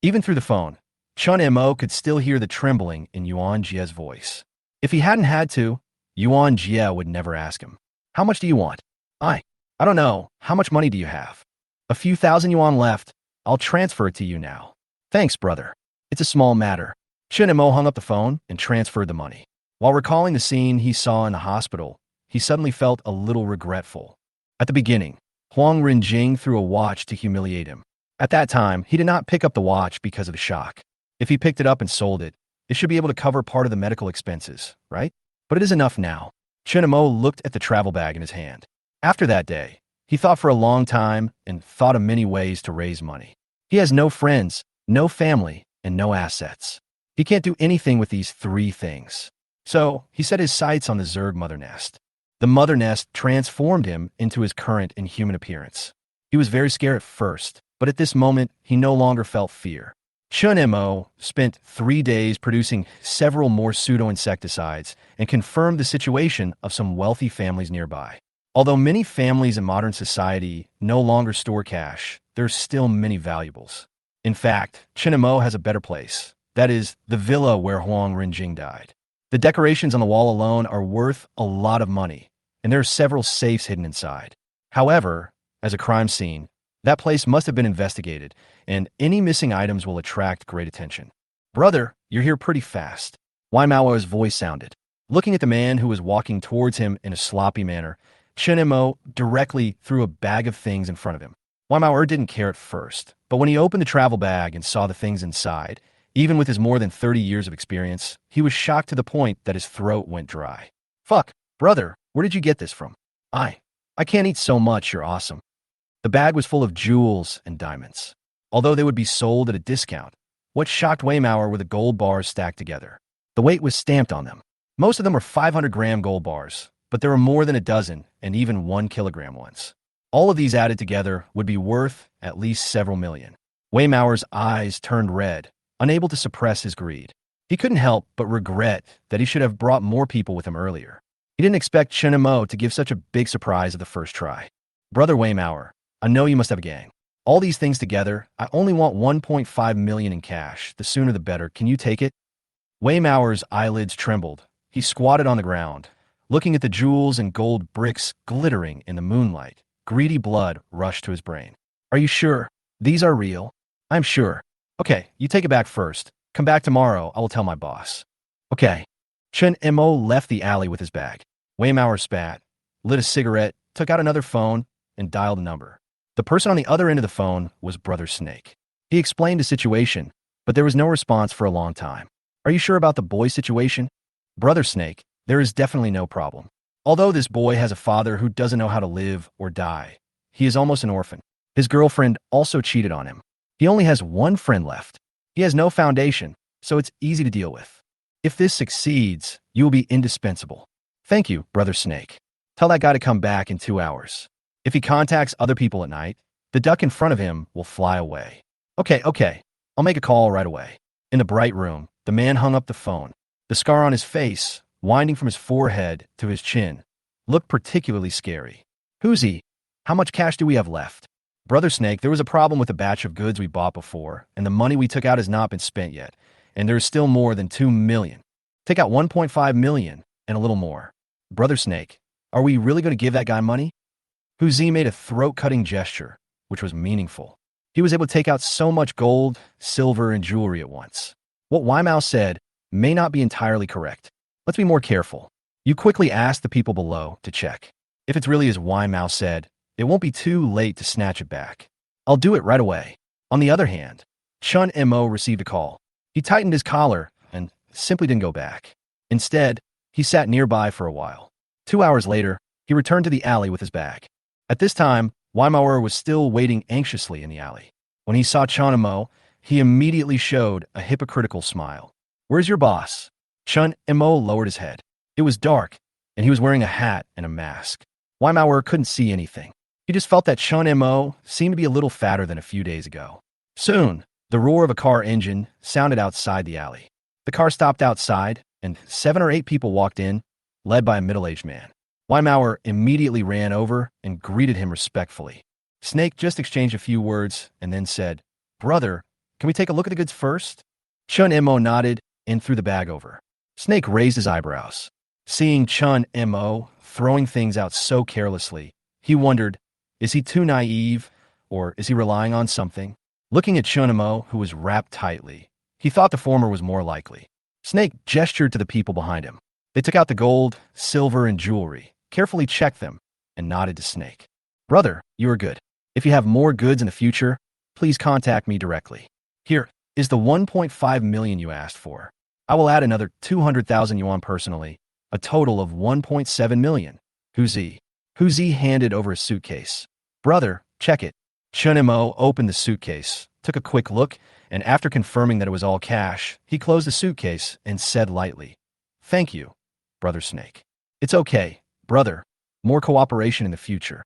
Even through the phone, Chun Mo could still hear the trembling in Yuan Jia's voice. If he hadn't had to, Yuan Jia would never ask him. How much do you want? I don't know. How much money do you have? A few thousand yuan left. I'll transfer it to you now. Thanks, brother. It's a small matter. Chun Mo hung up the phone and transferred the money. While recalling the scene he saw in the hospital, he suddenly felt a little regretful. At the beginning, Huang Renjing threw a watch to humiliate him. At that time, he did not pick up the watch because of the shock. If he picked it up and sold it, it should be able to cover part of the medical expenses, right? But it is enough now. Chun Mo looked at the travel bag in his hand. After that day, he thought for a long time and thought of many ways to raise money. He has no friends, no family, and no assets. He can't do anything with these three things. So he set his sights on the Zerg mother nest. The mother nest transformed him into his current inhuman appearance. He was very scared at first, but at this moment, he no longer felt fear. Chun Mo spent 3 days producing several more pseudo-insecticides and confirmed the situation of some wealthy families nearby. Although many families in modern society no longer store cash, there are still many valuables. In fact, Chun Mo has a better place. That is, the villa where Huang Renjing died. The decorations on the wall alone are worth a lot of money, and there are several safes hidden inside. However, as a crime scene, that place must have been investigated, and any missing items will attract great attention. Brother, you're here pretty fast. Wai Mao's voice sounded. Looking at the man who was walking towards him in a sloppy manner, Chun Mo directly threw a bag of things in front of him. Wai Mao didn't care at first, but when he opened the travel bag and saw the things inside, even with his more than 30 years of experience, he was shocked to the point that his throat went dry. Fuck, brother, where did you get this from? I can't eat so much, you're awesome. The bag was full of jewels and diamonds. Although they would be sold at a discount, what shocked Weimauer were the gold bars stacked together. The weight was stamped on them. Most of them were 500-gram gold bars, but there were more than a dozen and even 1-kilogram ones. All of these added together would be worth at least several million. Weimauer's eyes turned red, unable to suppress his greed. He couldn't help but regret that he should have brought more people with him earlier. He didn't expect Chun Mo to give such a big surprise at the first try. Brother Weimauer, I know you must have a gang. All these things together, I only want 1.5 million in cash. The sooner the better. Can you take it? Weimauer's eyelids trembled. He squatted on the ground, looking at the jewels and gold bricks glittering in the moonlight. Greedy blood rushed to his brain. Are you sure? These are real? I'm sure. Okay, you take it back first. Come back tomorrow, I will tell my boss. Okay. Chun Mo left the alley with his bag. Weimauer spat, lit a cigarette, took out another phone, and dialed a number. The person on the other end of the phone was Brother Snake. He explained the situation, but there was no response for a long time. Are you sure about the boy situation? Brother Snake, there is definitely no problem. Although this boy has a father who doesn't know how to live or die, he is almost an orphan. His girlfriend also cheated on him. He only has one friend left. He has no foundation, so it's easy to deal with. If this succeeds, you will be indispensable. Thank you, Brother Snake. Tell that guy to come back in 2 hours. If he contacts other people at night, the duck in front of him will fly away. Okay. I'll make a call right away. In the bright room, the man hung up the phone. The scar on his face, winding from his forehead to his chin, looked particularly scary. Who's he? How much cash do we have left? Brother Snake, there was a problem with a batch of goods we bought before, and the money we took out has not been spent yet, and there is still more than 2 million. Take out 1.5 million and a little more. Brother Snake, are we really going to give that guy money? Huzi made a throat-cutting gesture, which was meaningful. He was able to take out so much gold, silver, and jewelry at once. What Weimau said may not be entirely correct. Let's be more careful. You quickly ask the people below to check. If it's really as Weimau said, it won't be too late to snatch it back. I'll do it right away. On the other hand, Chun Mo received a call. He tightened his collar and simply didn't go back. Instead, he sat nearby for a while. 2 hours later, he returned to the alley with his bag. At this time, Weimauer was still waiting anxiously in the alley. When he saw Chun Mo, he immediately showed a hypocritical smile. Where's your boss? Chun Mo lowered his head. It was dark, and he was wearing a hat and a mask. Weimauer couldn't see anything. He just felt that Chun Mo seemed to be a little fatter than a few days ago. Soon, the roar of a car engine sounded outside the alley. The car stopped outside, and 7 or 8 people walked in, led by a middle-aged man. Weimauer immediately ran over and greeted him respectfully. Snake just exchanged a few words and then said, Brother, can we take a look at the goods first? Chun Mo nodded and threw the bag over. Snake raised his eyebrows. Seeing Chun Mo throwing things out so carelessly, he wondered, is he too naive, or is he relying on something? Looking at Chun Mo, who was wrapped tightly, he thought the former was more likely. Snake gestured to the people behind him. They took out the gold, silver, and jewelry, carefully checked them, and nodded to Snake. Brother, you are good. If you have more goods in the future, please contact me directly. Here is the 1.5 million you asked for. I will add another 200,000 yuan personally, a total of 1.7 million. Huzi handed over a suitcase. Brother, check it. Chun Mo opened the suitcase, took a quick look, and after confirming that it was all cash, he closed the suitcase and said lightly, "Thank you, Brother Snake." "It's okay, brother. More cooperation in the future."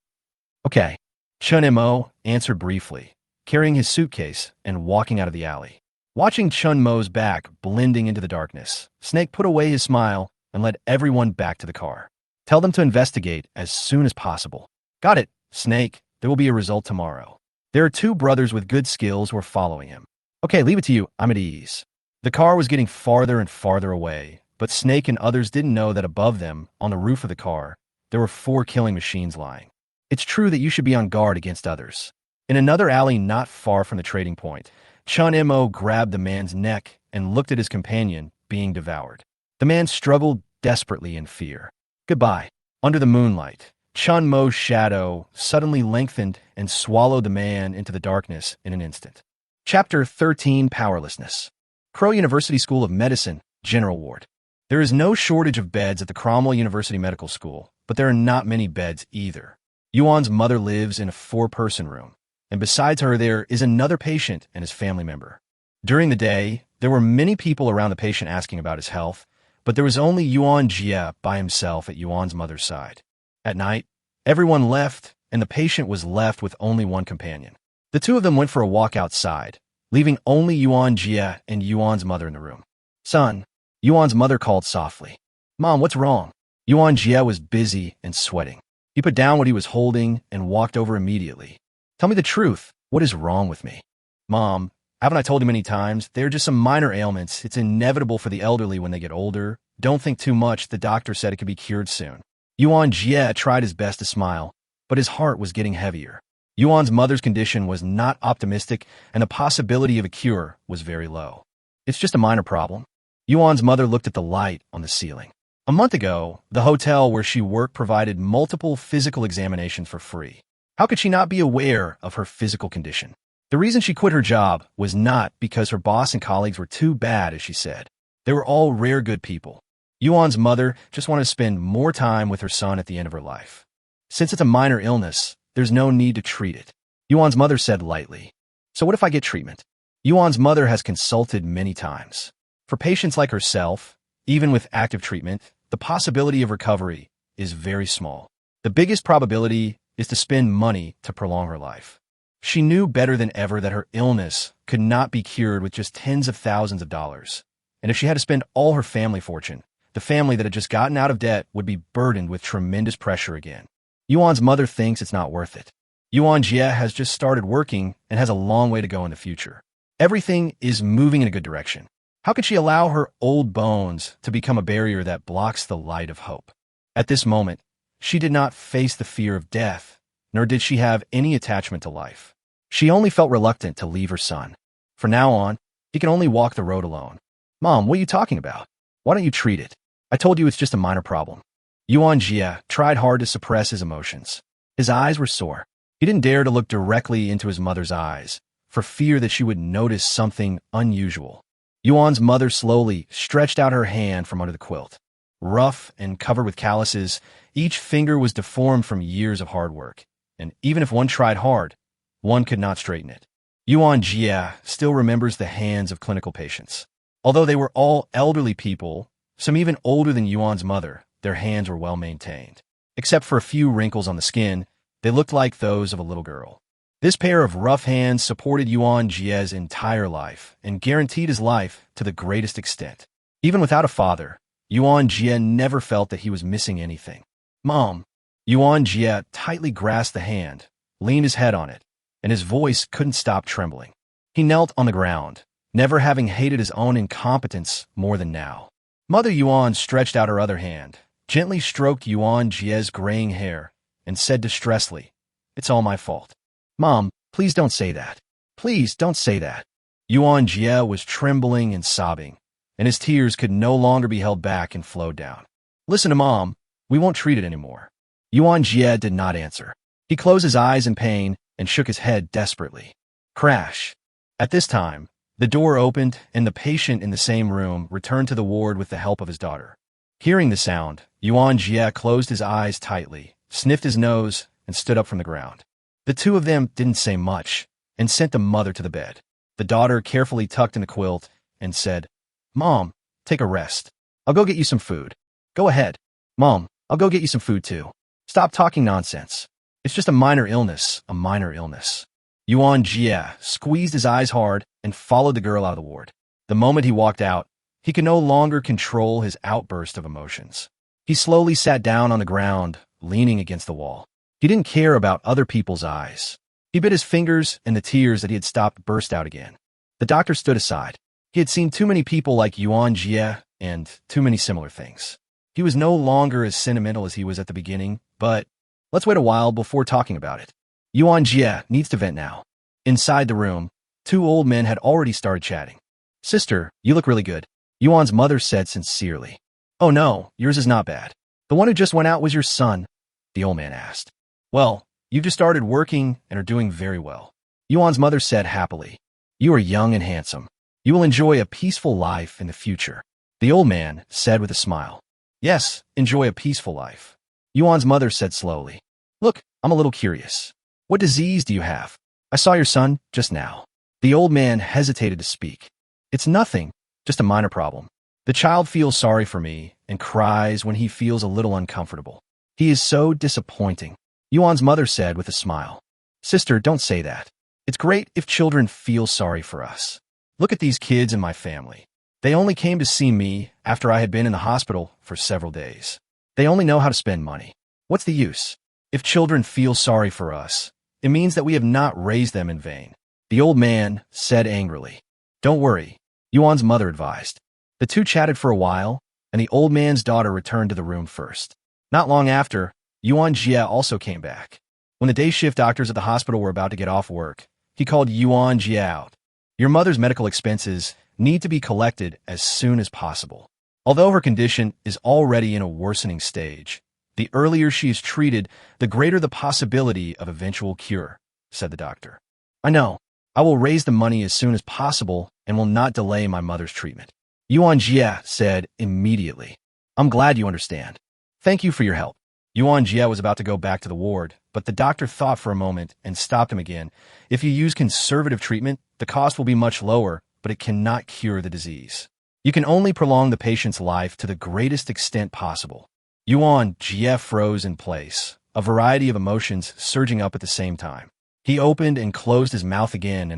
"Okay." Chun Mo answered briefly, carrying his suitcase and walking out of the alley. Watching Chun Mo's back blending into the darkness, Snake put away his smile and led everyone back to the car. "Tell them to investigate as soon as possible." "Got it, Snake. There will be a result tomorrow." There are two brothers with good skills who are following him. "Okay, leave it to you. I'm at ease." The car was getting farther and farther away, but Snake and others didn't know that above them, on the roof of the car, there were 4 killing machines lying. It's true that you should be on guard against others. In another alley not far from the trading point, Chun Mo grabbed the man's neck and looked at his companion being devoured. The man struggled desperately in fear. "Goodbye." Under the moonlight, Chun Mo's shadow suddenly lengthened and swallowed the man into the darkness in an instant. Chapter 13, Powerlessness. Crow University School of Medicine, General Ward. There is no shortage of beds at the Cromwell University Medical School, but there are not many beds either. Yuan's mother lives in a 4-person room, and besides her there is another patient and his family member. During the day, there were many people around the patient asking about his health, but there was only Yuan Jia by himself at Yuan's mother's side. At night, everyone left, and the patient was left with only one companion. The two of them went for a walk outside, leaving only Yuan Jia and Yuan's mother in the room. "Son," Yuan's mother called softly. "Mom, what's wrong?" Yuan Jia was busy and sweating. He put down what he was holding and walked over immediately. "Tell me the truth. What is wrong with me?" "Mom, haven't I told you many times? They're just some minor ailments. It's inevitable for the elderly when they get older. Don't think too much. The doctor said it could be cured soon." Yuan Jia tried his best to smile, but his heart was getting heavier. Yuan's mother's condition was not optimistic, and the possibility of a cure was very low. "It's just a minor problem." Yuan's mother looked at the light on the ceiling. A month ago, the hotel where she worked provided multiple physical examinations for free. How could she not be aware of her physical condition? The reason she quit her job was not because her boss and colleagues were too bad, as she said. They were all rare good people. Yuan's mother just wanted to spend more time with her son at the end of her life. "Since it's a minor illness, there's no need to treat it," Yuan's mother said lightly. "So what if I get treatment?" Yuan's mother has consulted many times. For patients like herself, even with active treatment, the possibility of recovery is very small. The biggest probability is to spend money to prolong her life. She knew better than ever that her illness could not be cured with just tens of thousands of dollars. And if she had to spend all her family fortune, the family that had just gotten out of debt would be burdened with tremendous pressure again. Yuan's mother thinks it's not worth it. Yuan Jia has just started working and has a long way to go in the future. Everything is moving in a good direction. How could she allow her old bones to become a barrier that blocks the light of hope? At this moment, she did not face the fear of death, nor did she have any attachment to life. She only felt reluctant to leave her son. From now on, he can only walk the road alone. "Mom, what are you talking about? Why don't you treat it? I told you it's just a minor problem." Yuan Jia tried hard to suppress his emotions. His eyes were sore. He didn't dare to look directly into his mother's eyes, for fear that she would notice something unusual. Yuan's mother slowly stretched out her hand from under the quilt. Rough and covered with calluses, each finger was deformed from years of hard work, and even if one tried hard, one could not straighten it. Yuan Jia still remembers the hands of clinical patients. Although they were all elderly people, some even older than Yuan's mother, their hands were well maintained. Except for a few wrinkles on the skin, they looked like those of a little girl. This pair of rough hands supported Yuan Jia's entire life and guaranteed his life to the greatest extent. Even without a father, Yuan Jia never felt that he was missing anything. "Mom." Yuan Jia tightly grasped the hand, leaned his head on it, and his voice couldn't stop trembling. He knelt on the ground, never having hated his own incompetence more than now. Mother Yuan stretched out her other hand, gently stroked Yuan Jia's graying hair, and said distressfully, "It's all my fault." "Mom, please don't say that. Please don't say that." Yuan Jia was trembling and sobbing, and his tears could no longer be held back and flowed down. "Listen to Mom. We won't treat it anymore." Yuan Jia did not answer. He closed his eyes in pain and shook his head desperately. Crash. At this time, the door opened and the patient in the same room returned to the ward with the help of his daughter. Hearing the sound, Yuan Jia closed his eyes tightly, sniffed his nose, and stood up from the ground. The two of them didn't say much and sent the mother to the bed. The daughter carefully tucked in the quilt and said, "Mom, take a rest. I'll go get you some food." "Go ahead. Mom, I'll go get you some food too. Stop talking nonsense. It's just a minor illness, a minor illness." Yuan Jia squeezed his eyes hard and followed the girl out of the ward. The moment he walked out, he could no longer control his outburst of emotions. He slowly sat down on the ground, leaning against the wall. He didn't care about other people's eyes. He bit his fingers, and the tears that he had stopped burst out again. The doctor stood aside. He had seen too many people like Yuan Jia and too many similar things. He was no longer as sentimental as he was at the beginning, but let's wait a while before talking about it. Yuan Jia needs to vent now. Inside the room, two old men had already started chatting. "Sister, you look really good," Yuan's mother said sincerely. "Oh no, yours is not bad. The one who just went out was your son?" the old man asked. "Well, you've just started working and are doing very well," Yuan's mother said happily. "You are young and handsome. You will enjoy a peaceful life in the future," the old man said with a smile. "Yes, enjoy a peaceful life," Yuan's mother said slowly. "Look, I'm a little curious. What disease do you have? I saw your son just now." The old man hesitated to speak. "It's nothing, just a minor problem. The child feels sorry for me and cries when he feels a little uncomfortable. He is so disappointing," Yuan's mother said with a smile. "Sister, don't say that. It's great if children feel sorry for us. Look at these kids in my family. They only came to see me after I had been in the hospital for several days. They only know how to spend money. What's the use? If children feel sorry for us, it means that we have not raised them in vain," the old man said angrily. "Don't worry," Yuan's mother advised. The two chatted for a while, and the old man's daughter returned to the room first. Not long after, Yuan Jia also came back. When the day shift doctors at the hospital were about to get off work, he called Yuan Jia out. "Your mother's medical expenses need to be collected as soon as possible. Although her condition is already in a worsening stage, the earlier she is treated, the greater the possibility of eventual cure," said the doctor. "I know. I will raise the money as soon as possible and will not delay my mother's treatment," Yuan Jia said immediately. "I'm glad you understand. Thank you for your help." Yuan Jia was about to go back to the ward, but the doctor thought for a moment and stopped him again. "If you use conservative treatment, the cost will be much lower, but it cannot cure the disease. You can only prolong the patient's life to the greatest extent possible." Yuan Jia froze in place, a variety of emotions surging up at the same time. He opened and closed his mouth again,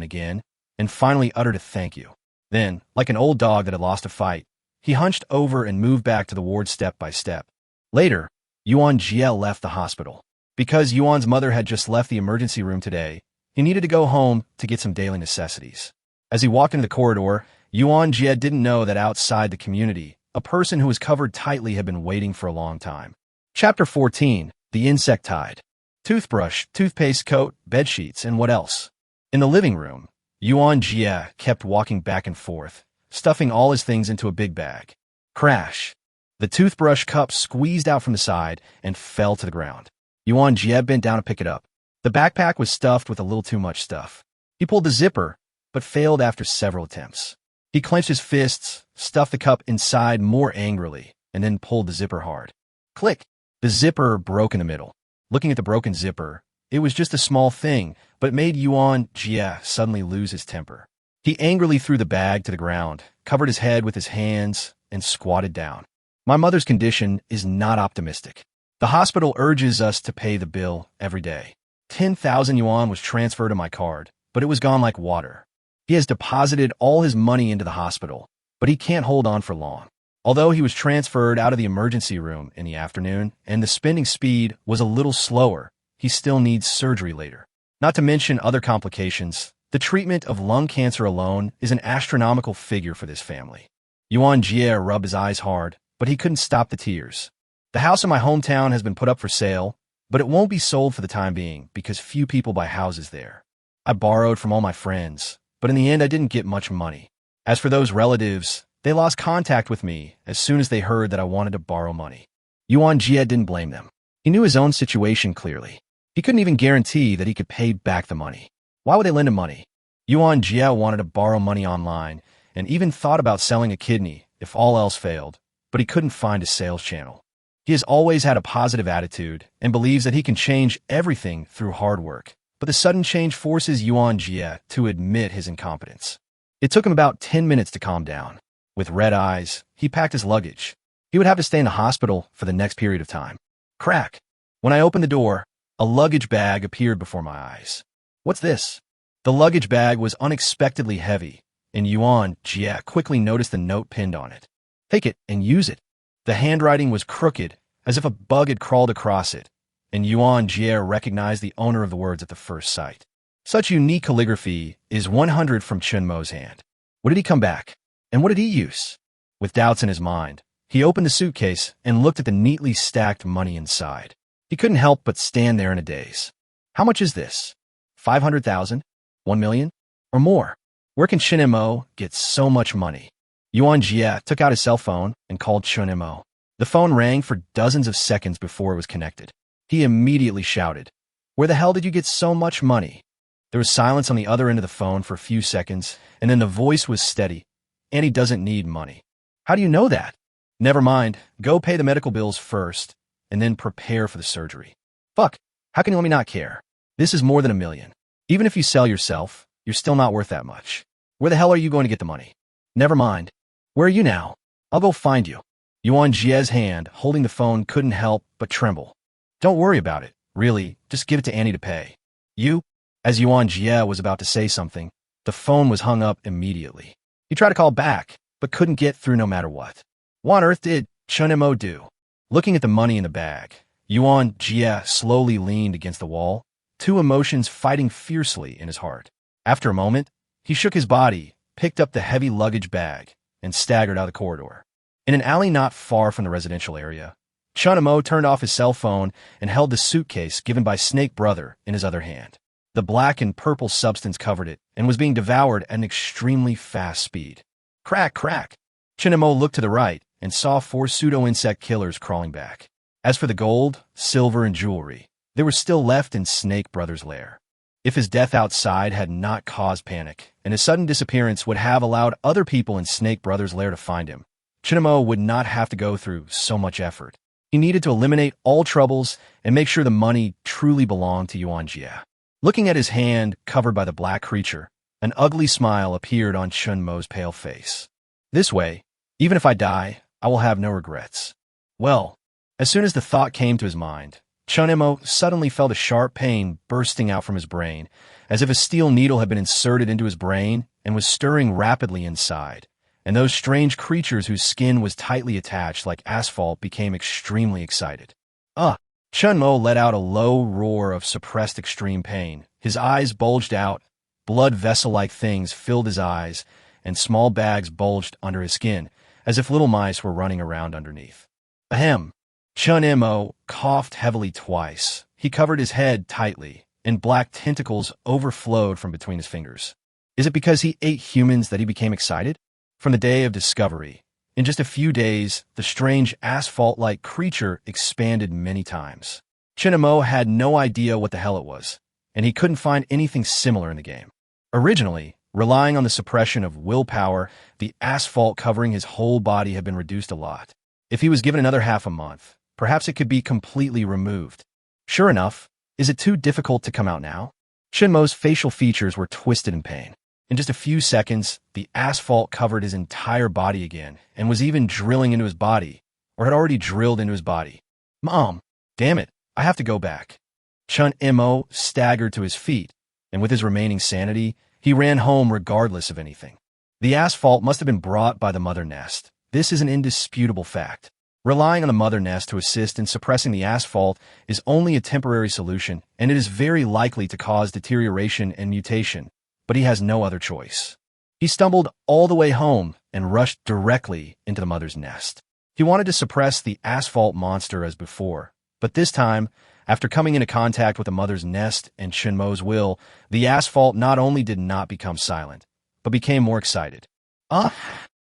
and finally uttered a thank you. Then, like an old dog that had lost a fight, he hunched over and moved back to the ward step by step. Later, Yuan Jia left the hospital. Because Yuan's mother had just left the emergency room today, he needed to go home to get some daily necessities. As he walked into the corridor, Yuan Jia didn't know that outside the community, a person who was covered tightly had been waiting for a long time. Chapter 14, The Insectide. Toothbrush, toothpaste, coat, bedsheets, and what else? In the living room, Yuan Jia kept walking back and forth, stuffing all his things into a big bag. Crash. The toothbrush cup squeezed out from the side and fell to the ground. Yuan Jia bent down to pick it up. The backpack was stuffed with a little too much stuff. He pulled the zipper, but failed after several attempts. He clenched his fists, stuffed the cup inside more angrily, and then pulled the zipper hard. Click! The zipper broke in the middle. Looking at the broken zipper, it was just a small thing, but it made Yuan Jia suddenly lose his temper. He angrily threw the bag to the ground, covered his head with his hands, and squatted down. "My mother's condition is not optimistic. The hospital urges us to pay the bill every day. 10,000 yuan was transferred to my card, but it was gone like water. He has deposited all his money into the hospital, but he can't hold on for long. Although he was transferred out of the emergency room in the afternoon and the spending speed was a little slower, he still needs surgery later. Not to mention other complications, the treatment of lung cancer alone is an astronomical figure for this family." Yuan Jia rubbed his eyes hard, but he couldn't stop the tears. "The house in my hometown has been put up for sale, but it won't be sold for the time being because few people buy houses there. I borrowed from all my friends, but in the end I didn't get much money. As for those relatives, they lost contact with me as soon as they heard that I wanted to borrow money." Yuan Jia didn't blame them. He knew his own situation clearly. He couldn't even guarantee that he could pay back the money. Why would they lend him money? Yuan Jia wanted to borrow money online and even thought about selling a kidney if all else failed, but he couldn't find a sales channel. He has always had a positive attitude and believes that he can change everything through hard work, but the sudden change forces Yuan Jia to admit his incompetence. It took him about 10 minutes to calm down. With red eyes, he packed his luggage. He would have to stay in the hospital for the next period of time. Crack! When I opened the door, a luggage bag appeared before my eyes. What's this? The luggage bag was unexpectedly heavy, and Yuan Jia quickly noticed the note pinned on it. Take it and use it. The handwriting was crooked, as if a bug had crawled across it, and Yuan Jia recognized the owner of the words at the first sight. Such unique calligraphy is 100 from Chun Mo's hand. What did he come back? And what did he use? With doubts in his mind, he opened the suitcase and looked at the neatly stacked money inside. He couldn't help but stand there in a daze. How much is this? 500,000? 1 million? Or more? Where can Chun Mo get so much money? Yuan Jia took out his cell phone and called Chun Mo. The phone rang for dozens of seconds before it was connected. He immediately shouted, "Where the hell did you get so much money?" There was silence on the other end of the phone for a few seconds, and then the voice was steady. "Annie doesn't need money." "How do you know that?" "Never mind. Go pay the medical bills first, and then prepare for the surgery." "Fuck. How can you let me not care? This is more than 1 million. Even if you sell yourself, you're still not worth that much. Where the hell are you going to get the money?" "Never mind. Where are you now? I'll go find you." Yuan Jia's hand, holding the phone, couldn't help but tremble. "Don't worry about it. Really, just give it to Annie to pay." "You?" As Yuan Jia was about to say something, the phone was hung up immediately. He tried to call back, but couldn't get through no matter what. What on earth did Chun Mo do? Looking at the money in the bag, Yuan Jia slowly leaned against the wall, two emotions fighting fiercely in his heart. After a moment, he shook his body, picked up the heavy luggage bag, and staggered out the corridor. In an alley not far from the residential area, Chun Mo turned off his cell phone and held the suitcase given by Snake Brother in his other hand. The black and purple substance covered it and was being devoured at an extremely fast speed. Crack, crack! Chun Mo looked to the right and saw 4 pseudo-insect killers crawling back. As for the gold, silver, and jewelry, they were still left in Snake Brother's lair. If his death outside had not caused panic, and his sudden disappearance would have allowed other people in Snake Brother's lair to find him, Chun Mo would not have to go through so much effort. He needed to eliminate all troubles and make sure the money truly belonged to Yuan Jia. Looking at his hand covered by the black creature, an ugly smile appeared on Chun Mo's pale face. This way, even if I die, I will have no regrets. Well, as soon as the thought came to his mind, Chun Mo suddenly felt a sharp pain bursting out from his brain, as if a steel needle had been inserted into his brain and was stirring rapidly inside. And those strange creatures whose skin was tightly attached like asphalt became extremely excited. Chun Mo let out a low roar of suppressed extreme pain. His eyes bulged out, blood vessel-like things filled his eyes, and small bags bulged under his skin, as if little mice were running around underneath. Ahem! Chun Mo coughed heavily twice. He covered his head tightly, and black tentacles overflowed from between his fingers. Is it because he ate humans that he became excited? From the day of discovery, in just a few days, the strange asphalt-like creature expanded many times. Chun Mo had no idea what the hell it was, and he couldn't find anything similar in the game. Originally, relying on the suppression of willpower, the asphalt covering his whole body had been reduced a lot. If he was given another half a month, perhaps it could be completely removed. Sure enough, is it too difficult to come out now? Chun Mo's facial features were twisted in pain. In just a few seconds, the asphalt covered his entire body again and was even drilling into his body, or had already drilled into his body. Mom, damn it, I have to go back. Chun Mo staggered to his feet, and with his remaining sanity, he ran home regardless of anything. The asphalt must have been brought by the mother nest. This is an indisputable fact. Relying on the mother nest to assist in suppressing the asphalt is only a temporary solution, and it is very likely to cause deterioration and mutation. But he has no other choice. He stumbled all the way home and rushed directly into the mother's nest. He wanted to suppress the asphalt monster as before, but this time, after coming into contact with the mother's nest and Chun Mo's will, the asphalt not only did not become silent, but became more excited.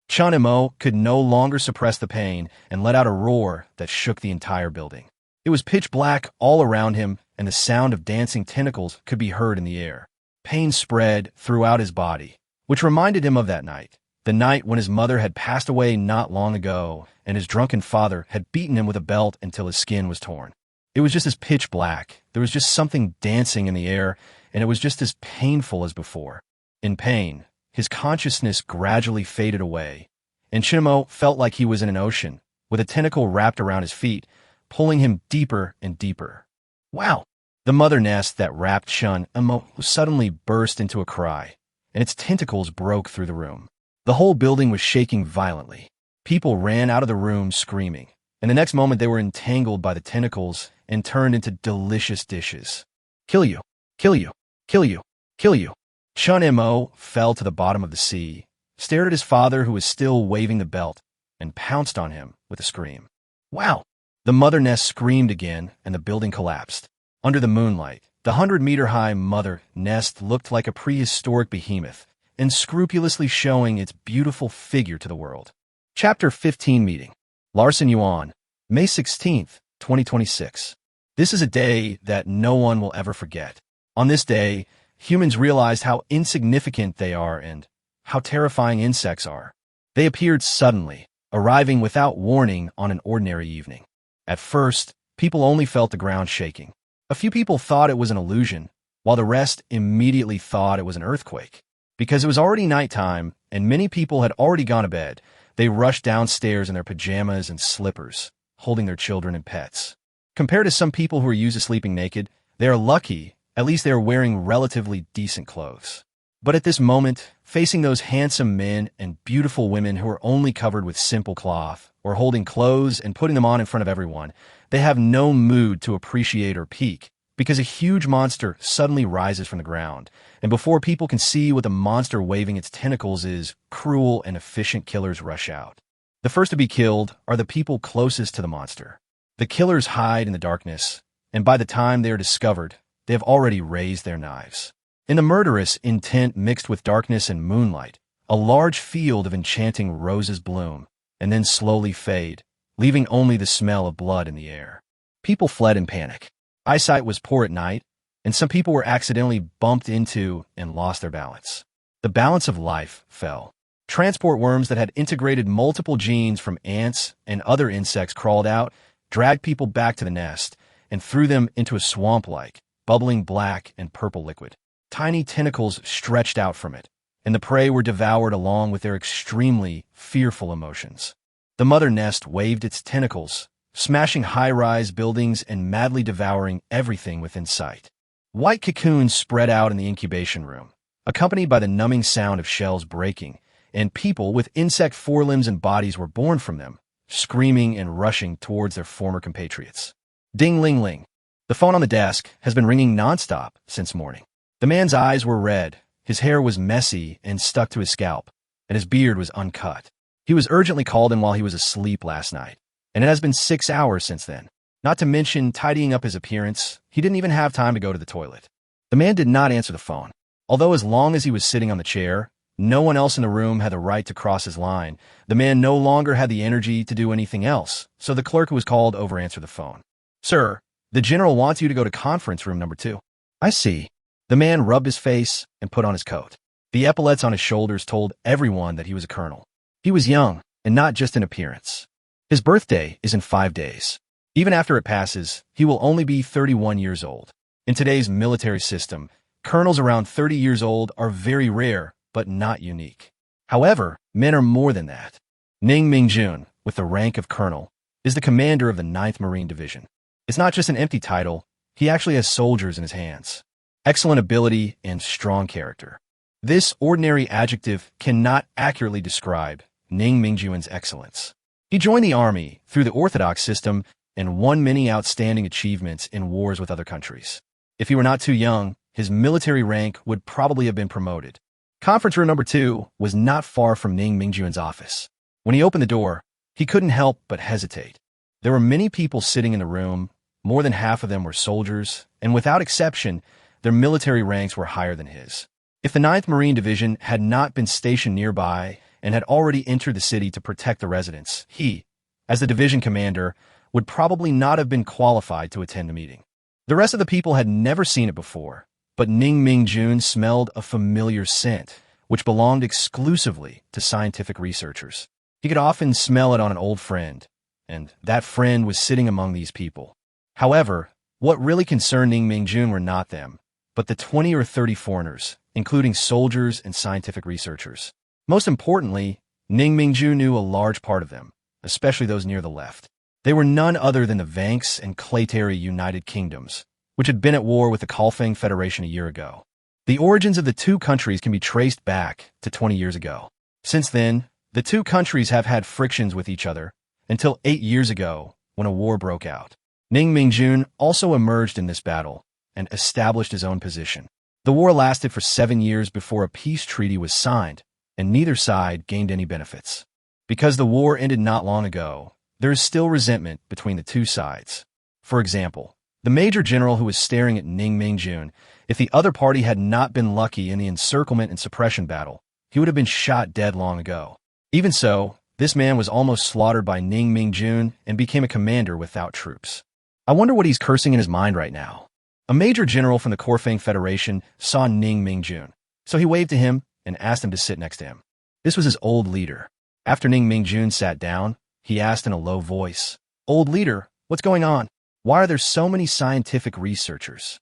Chun Mo could no longer suppress the pain and let out a roar that shook the entire building. It was pitch black all around him, and the sound of dancing tentacles could be heard in the air. Pain spread throughout his body, which reminded him of that night, the night when his mother had passed away not long ago and his drunken father had beaten him with a belt until his skin was torn. It was just as pitch black. There was just something dancing in the air, and it was just as painful as before. In pain, his consciousness gradually faded away, and Chun Mo felt like he was in an ocean, with a tentacle wrapped around his feet, pulling him deeper and deeper. Wow! The mother nest that wrapped Chun Mo suddenly burst into a cry, and its tentacles broke through the room. The whole building was shaking violently. People ran out of the room screaming, and the next moment they were entangled by the tentacles and turned into delicious dishes. Kill you! Kill you! Kill you! Kill you! Chun Mo fell to the bottom of the sea, stared at his father who was still waving the belt, and pounced on him with a scream. Wow! The mother nest screamed again, and the building collapsed. Under the moonlight, the 100-meter-high mother nest looked like a prehistoric behemoth, unscrupulously showing its beautiful figure to the world. Chapter 15 Meeting. Larson Yuan, May 16, 2026. This is a day that no one will ever forget. On this day, humans realized how insignificant they are and how terrifying insects are. They appeared suddenly, arriving without warning on an ordinary evening. At first, people only felt the ground shaking. A few people thought it was an illusion, while the rest immediately thought it was an earthquake. Because it was already nighttime and many people had already gone to bed, they rushed downstairs in their pajamas and slippers, holding their children and pets. Compared to some people who are used to sleeping naked, they are lucky, at least they are wearing relatively decent clothes. But at this moment, facing those handsome men and beautiful women who are only covered with simple cloth, or holding clothes and putting them on in front of everyone, they have no mood to appreciate or peek, because a huge monster suddenly rises from the ground, and before people can see what the monster waving its tentacles is, cruel and efficient killers rush out. The first to be killed are the people closest to the monster. The killers hide in the darkness, and by the time they are discovered, they have already raised their knives. In the murderous intent mixed with darkness and moonlight, a large field of enchanting roses bloom, and then slowly fade, leaving only the smell of blood in the air. People fled in panic. Eyesight was poor at night, and some people were accidentally bumped into and lost their balance. The balance of life fell. Transport worms that had integrated multiple genes from ants and other insects crawled out, dragged people back to the nest, and threw them into a swamp-like, bubbling black and purple liquid. Tiny tentacles stretched out from it, and the prey were devoured along with their extremely fearful emotions. The mother nest waved its tentacles, smashing high-rise buildings and madly devouring everything within sight. White cocoons spread out in the incubation room, accompanied by the numbing sound of shells breaking, and people with insect forelimbs and bodies were born from them, screaming and rushing towards their former compatriots. Ding-ling-ling. The phone on the desk has been ringing nonstop since morning. The man's eyes were red, his hair was messy and stuck to his scalp, and his beard was uncut. He was urgently called in while he was asleep last night, and it has been 6 hours since then. Not to mention tidying up his appearance, he didn't even have time to go to the toilet. The man did not answer the phone. Although as long as he was sitting on the chair, no one else in the room had the right to cross his line, the man no longer had the energy to do anything else, so the clerk who was called over answered the phone. "Sir, the general wants you to go to conference room number 2. "I see." The man rubbed his face and put on his coat. The epaulets on his shoulders told everyone that he was a colonel. He was young, and not just in appearance. His birthday is in 5 days. Even after it passes, he will only be 31 years old. In today's military system, colonels around 30 years old are very rare, but not unique. However, men are more than that. Ning Mingjun, with the rank of colonel, is the commander of the 9th Marine Division. It's not just an empty title, he actually has soldiers in his hands. Excellent ability and strong character. This ordinary adjective cannot accurately describe Ning Mingjun's excellence. He joined the army through the orthodox system and won many outstanding achievements in wars with other countries. If he were not too young, his military rank would probably have been promoted. Conference room number 2 was not far from Ning Mingjun's office. When he opened the door, he couldn't help but hesitate. There were many people sitting in the room, more than half of them were soldiers, and without exception, their military ranks were higher than his. If the 9th Marine Division had not been stationed nearby and had already entered the city to protect the residents, he, as the division commander, would probably not have been qualified to attend the meeting. The rest of the people had never seen it before, But Ning Mingjun smelled a familiar scent, which belonged exclusively to scientific researchers. He could often smell it on an old friend, and that friend was sitting among these people. However, what really concerned Ning Mingjun were not them, but the 20 or 30 foreigners, including soldiers and scientific researchers. Most importantly, Ning Mingjun knew a large part of them, especially those near the left. They were none other than the Vanks and Clayteri United Kingdoms, which had been at war with the Confrontation Federation a year ago. The origins of the two countries can be traced back to 20 years ago. Since then, the two countries have had frictions with each other until 8 years ago when a war broke out. Ning Mingjun also emerged in this battle and established his own position. The war lasted for 7 years before a peace treaty was signed, and neither side gained any benefits. Because the war ended not long ago, there is still resentment between the two sides. For example, the major general who was staring at Ning Mingjun, if the other party had not been lucky in the encirclement and suppression battle, he would have been shot dead long ago. Even so, this man was almost slaughtered by Ning Mingjun and became a commander without troops. I wonder what he's cursing in his mind right now. A major general from the Confrontation Federation saw Ning Mingjun, so he waved to him and asked him to sit next to him. This was his old leader. After Ning Mingjun sat down, he asked in a low voice, "Old leader, what's going on? Why are there so many scientific researchers?"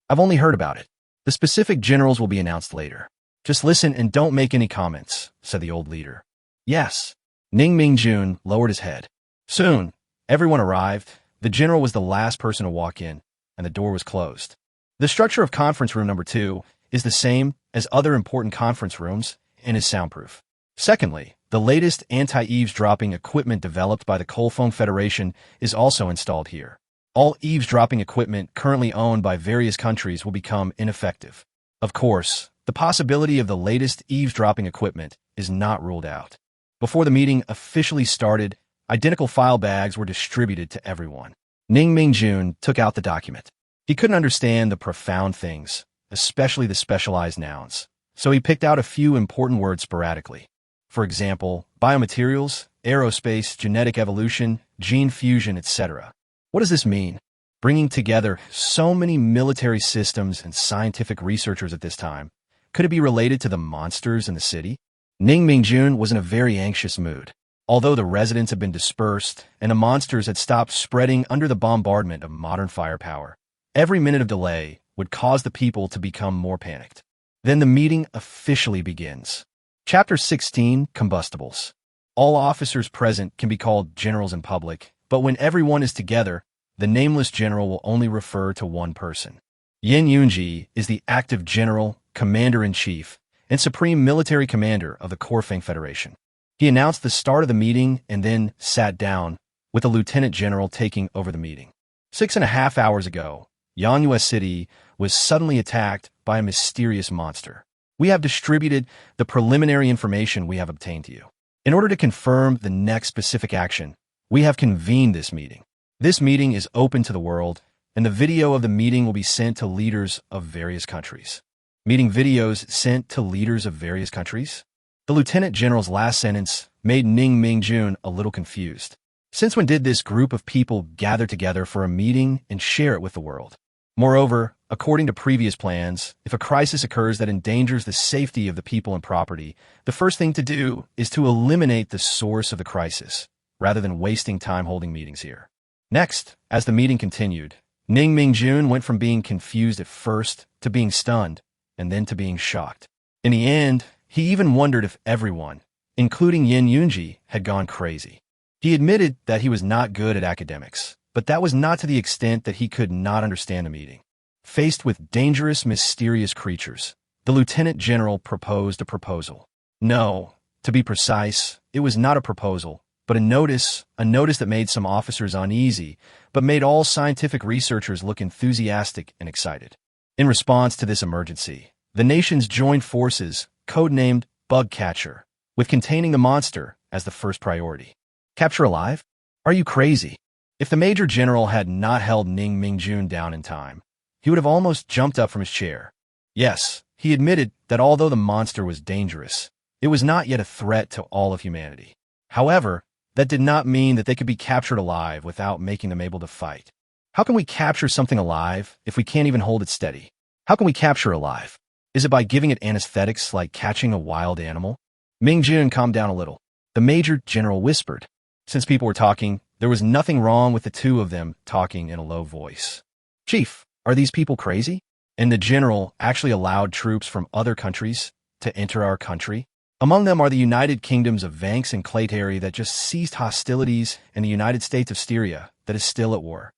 "I've only heard about it. The specific generals will be announced later. Just listen and don't make any comments," said the old leader. "Yes." Ning Mingjun lowered his head. Soon, everyone arrived. The general was the last person to walk in, and the door was closed. The structure of conference room number 2 is the same as other important conference rooms and is soundproof. Secondly, the latest anti-eavesdropping equipment developed by the Confrontation Federation is also installed here. All eavesdropping equipment currently owned by various countries will become ineffective. Of course, the possibility of the latest eavesdropping equipment is not ruled out. Before the meeting officially started, identical file bags were distributed to everyone. Ning Mingjun took out the document. He couldn't understand the profound things, especially the specialized nouns, so he picked out a few important words sporadically. For example, biomaterials, aerospace, genetic evolution, gene fusion, etc. What does this mean? Bringing together so many military systems and scientific researchers at this time, could it be related to the monsters in the city? Ning Mingjun was in a very anxious mood. Although the residents had been dispersed and the monsters had stopped spreading under the bombardment of modern firepower, every minute of delay would cause the people to become more panicked. Then the meeting officially begins. Chapter 16, Combustibles. All officers present can be called generals in public, but when everyone is together, the nameless general will only refer to one person. Yuan Jia is the active general, commander-in-chief, and supreme military commander of the Confrontation Federation. He announced the start of the meeting and then sat down, with the lieutenant general taking over the meeting. 6.5 hours ago, Yanhua City was suddenly attacked by a mysterious monster. We have distributed the preliminary information we have obtained to you. In order to confirm the next specific action, we have convened this meeting. This meeting is open to the world, and the video of the meeting will be sent to leaders of various countries. Meeting videos sent to leaders of various countries? The lieutenant general's last sentence made Ning Mingjun a little confused. Since when did this group of people gather together for a meeting and share it with the world? Moreover, according to previous plans, if a crisis occurs that endangers the safety of the people and property, the first thing to do is to eliminate the source of the crisis, rather than wasting time holding meetings here. Next, as the meeting continued, Ning Mingjun went from being confused at first to being stunned, and then to being shocked. In the end, he even wondered if everyone, including Yuan Jia, had gone crazy. He admitted that he was not good at academics, but that was not to the extent that he could not understand the meeting. Faced with dangerous, mysterious creatures, the lieutenant general proposed a proposal. No, to be precise, it was not a proposal, but a notice that made some officers uneasy, but made all scientific researchers look enthusiastic and excited. In response to this emergency, the nations joined forces, codenamed Bug Catcher, with containing the monster as the first priority. Capture alive? Are you crazy? If the major general had not held Ning Mingjun down in time, he would have almost jumped up from his chair. Yes, he admitted that although the monster was dangerous, it was not yet a threat to all of humanity. However, that did not mean that they could be captured alive without making them able to fight. How can we capture something alive if we can't even hold it steady? How can we capture alive? Is it by giving it anesthetics like catching a wild animal? Ming Jun calmed down a little. The Major General whispered. Since people were talking, there was nothing wrong with the two of them talking in a low voice. Chief, are these people crazy? And the general actually allowed troops from other countries to enter our country? Among them are the United Kingdoms of Vanx and Clayteri that just ceased hostilities and the United States of Styria that is still at war.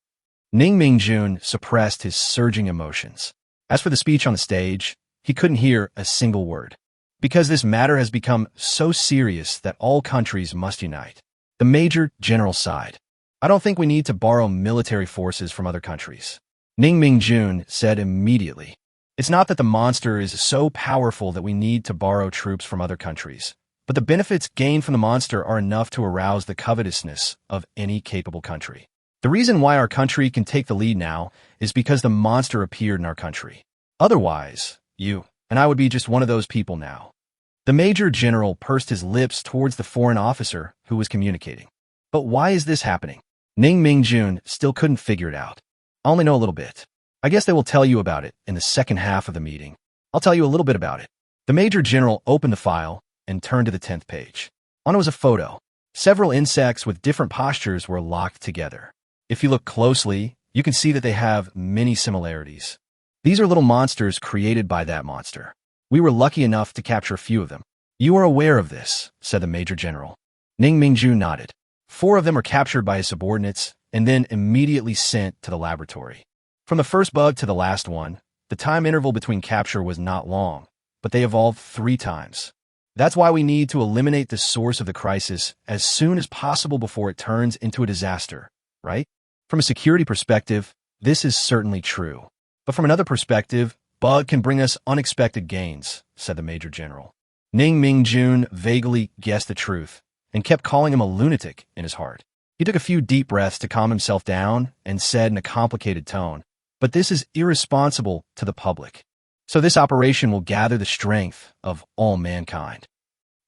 Ning Mingjun suppressed his surging emotions. As for the speech on the stage, he couldn't hear a single word. Because this matter has become so serious that all countries must unite. The Major General sighed. I don't think we need to borrow military forces from other countries. Ning Mingjun said immediately. It's not that the monster is so powerful that we need to borrow troops from other countries, but the benefits gained from the monster are enough to arouse the covetousness of any capable country. The reason why our country can take the lead now is because the monster appeared in our country. Otherwise, you and I would be just one of those people now. The Major General pursed his lips towards the foreign officer who was communicating. But why is this happening? Ning Mingjun still couldn't figure it out. I only know a little bit. I guess they will tell you about it in the second half of the meeting. I'll tell you a little bit about it. The Major General opened the file and turned to the 10th page. On it was a photo. Several insects with different postures were locked together. If you look closely, you can see that they have many similarities. These are little monsters created by that monster. We were lucky enough to capture a few of them. You are aware of this, said the Major General. Ning Mingju nodded. 4 of them were captured by his subordinates and then immediately sent to the laboratory. From the first bug to the last one, the time interval between capture was not long, but they evolved 3 times. That's why we need to eliminate the source of the crisis as soon as possible before it turns into a disaster, right? From a security perspective, this is certainly true. But from another perspective, bug can bring us unexpected gains, said the Major General. Ning Mingjun vaguely guessed the truth and kept calling him a lunatic in his heart. He took a few deep breaths to calm himself down and said in a complicated tone, but this is irresponsible to the public. So this operation will gather the strength of all mankind.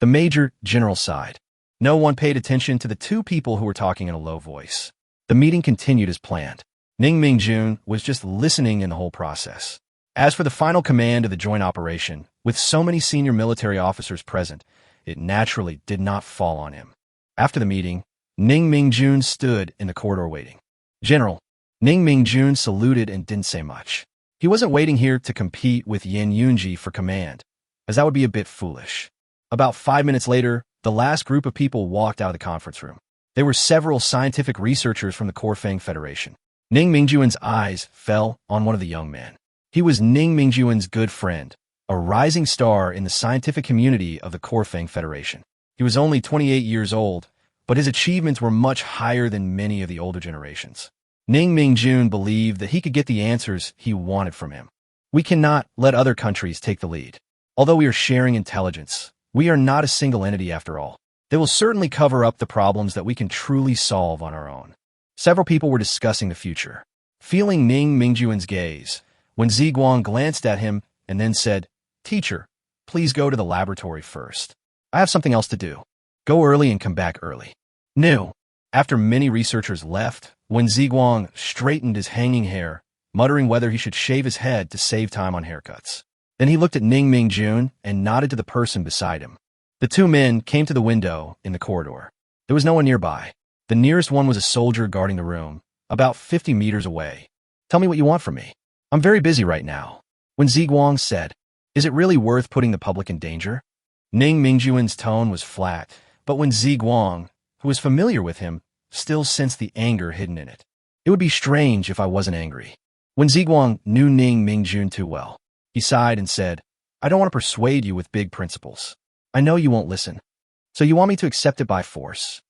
The Major General sighed. No one paid attention to the 2 people who were talking in a low voice. The meeting continued as planned. Ning Mingjun was just listening in the whole process. As for the final command of the joint operation, with so many senior military officers present, it naturally did not fall on him. After the meeting, Ning Mingjun stood in the corridor waiting. General, Ning Mingjun saluted and didn't say much. He wasn't waiting here to compete with Yin Yunji for command, as that would be a bit foolish. About 5 minutes later, the last group of people walked out of the conference room. There were several scientific researchers from the Korfang Federation. Ning Mingjuan's eyes fell on one of the young men. He was Ning Mingjuan's good friend, a rising star in the scientific community of the Korfang Federation. He was only 28 years old, but his achievements were much higher than many of the older generations. Ning Mingjun believed that he could get the answers he wanted from him. We cannot let other countries take the lead. Although we are sharing intelligence, we are not a single entity after all. They will certainly cover up the problems that we can truly solve on our own. Several people were discussing the future. Feeling Ning Mingjuan's gaze, when Ziguang glanced at him and then said, Teacher, please go to the laboratory first. I have something else to do. Go early and come back early. No. After many researchers left, when Ziguang straightened his hanging hair, muttering whether he should shave his head to save time on haircuts. Then he looked at Ning Mingjun and nodded to the person beside him. The 2 men came to the window in the corridor. There was no one nearby. The nearest one was a soldier guarding the room, about 50 meters away. Tell me what you want from me. I'm very busy right now. When Ziguang said, Is it really worth putting the public in danger? Ning Mingjuan's tone was flat, but when Ziguang, who was familiar with him, still sensed the anger hidden in it. It would be strange if I wasn't angry. When Ziguang knew Ning Mingjun too well, he sighed and said, I don't want to persuade you with big principles. I know you won't listen. So you want me to accept it by force?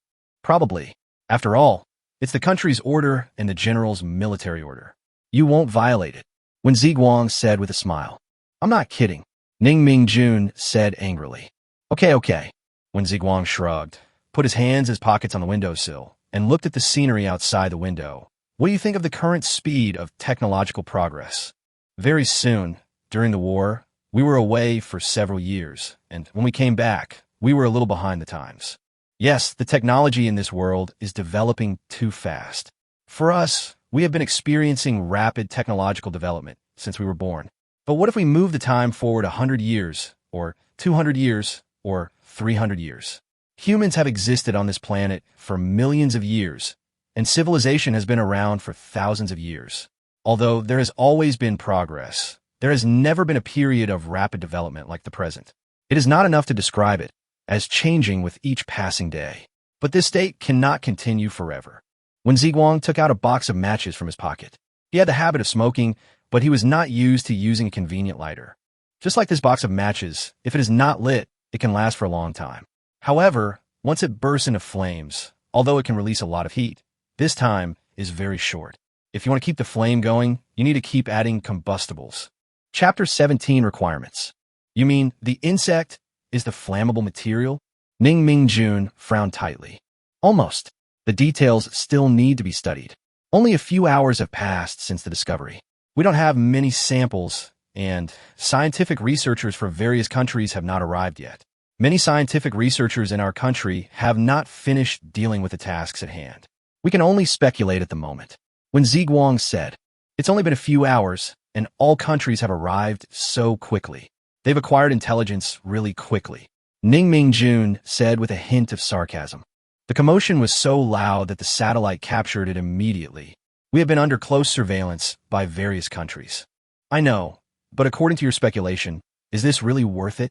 Probably. After all, it's the country's order and the general's military order. You won't violate it. When Ziguang said with a smile, I'm not kidding, Ning Mingjun said angrily. Okay. When Ziguang shrugged, put his hands in his pockets on the windowsill, and looked at the scenery outside the window. What do you think of the current speed of technological progress? Very soon, during the war, we were away for several years, and when we came back, we were a little behind the times. Yes, the technology in this world is developing too fast. For us, we have been experiencing rapid technological development since we were born. But what if we move the time forward 100 years, or 200 years, or 300 years? Humans have existed on this planet for millions of years, and civilization has been around for thousands of years. Although there has always been progress, there has never been a period of rapid development like the present. It is not enough to describe it as changing with each passing day. But this state cannot continue forever. When Ziguang took out a box of matches from his pocket, he had the habit of smoking, but he was not used to using a convenient lighter. Just like this box of matches, if it is not lit, it can last for a long time. However, once it bursts into flames, although it can release a lot of heat, this time is very short. If you want to keep the flame going, you need to keep adding combustibles. Chapter 17 Requirements. You mean the insect is the flammable material? Ning Mingjun frowned tightly. Almost. The details still need to be studied. Only a few hours have passed since the discovery. We don't have many samples, and scientific researchers from various countries have not arrived yet. Many scientific researchers in our country have not finished dealing with the tasks at hand. We can only speculate at the moment. When Ziguang said, "It's only been a few hours, and all countries have arrived so quickly. They've acquired intelligence really quickly," Ning Mingjun said with a hint of sarcasm. The commotion was so loud that the satellite captured it immediately. We have been under close surveillance by various countries. I know, but according to your speculation, is this really worth it?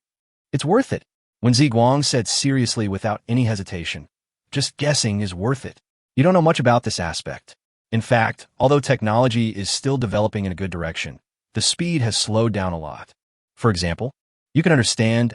It's worth it, when Ziguang said seriously without any hesitation. Just guessing is worth it. You don't know much about this aspect. In fact, although technology is still developing in a good direction, the speed has slowed down a lot. For example, you can understand,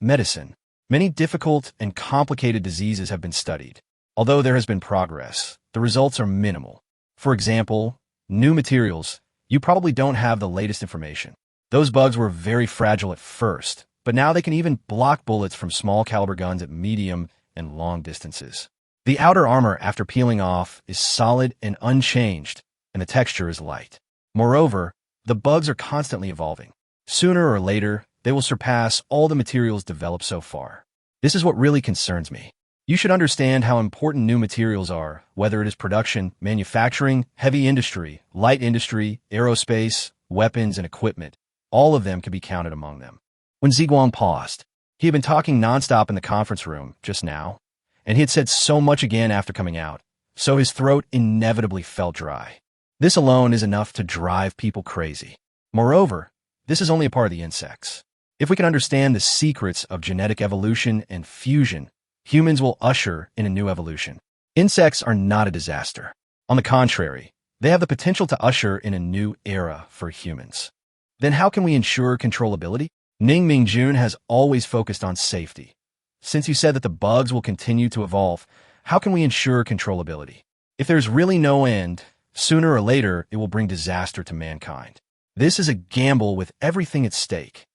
medicine. Many difficult and complicated diseases have been studied. Although there has been progress, the results are minimal. For example, new materials. You probably don't have the latest information. Those bugs were very fragile at first, but now they can even block bullets from small caliber guns at medium and long distances. The outer armor after peeling off is solid and unchanged, and the texture is light. Moreover, the bugs are constantly evolving. Sooner or later, they will surpass all the materials developed so far. This is what really concerns me. You should understand how important new materials are, whether it is production, manufacturing, heavy industry, light industry, aerospace, weapons, and equipment. All of them can be counted among them. When Ziguang paused, he had been talking nonstop in the conference room just now, and he had said so much again after coming out, so his throat inevitably felt dry. This alone is enough to drive people crazy. Moreover, this is only a part of the insects. If we can understand the secrets of genetic evolution and fusion, humans will usher in a new evolution. Insects are not a disaster. On the contrary, they have the potential to usher in a new era for humans. Then how can we ensure controllability? Ning Mingjun has always focused on safety. Since you said that the bugs will continue to evolve, how can we ensure controllability? If there's really no end, sooner or later it will bring disaster to mankind. This is a gamble with everything at stake.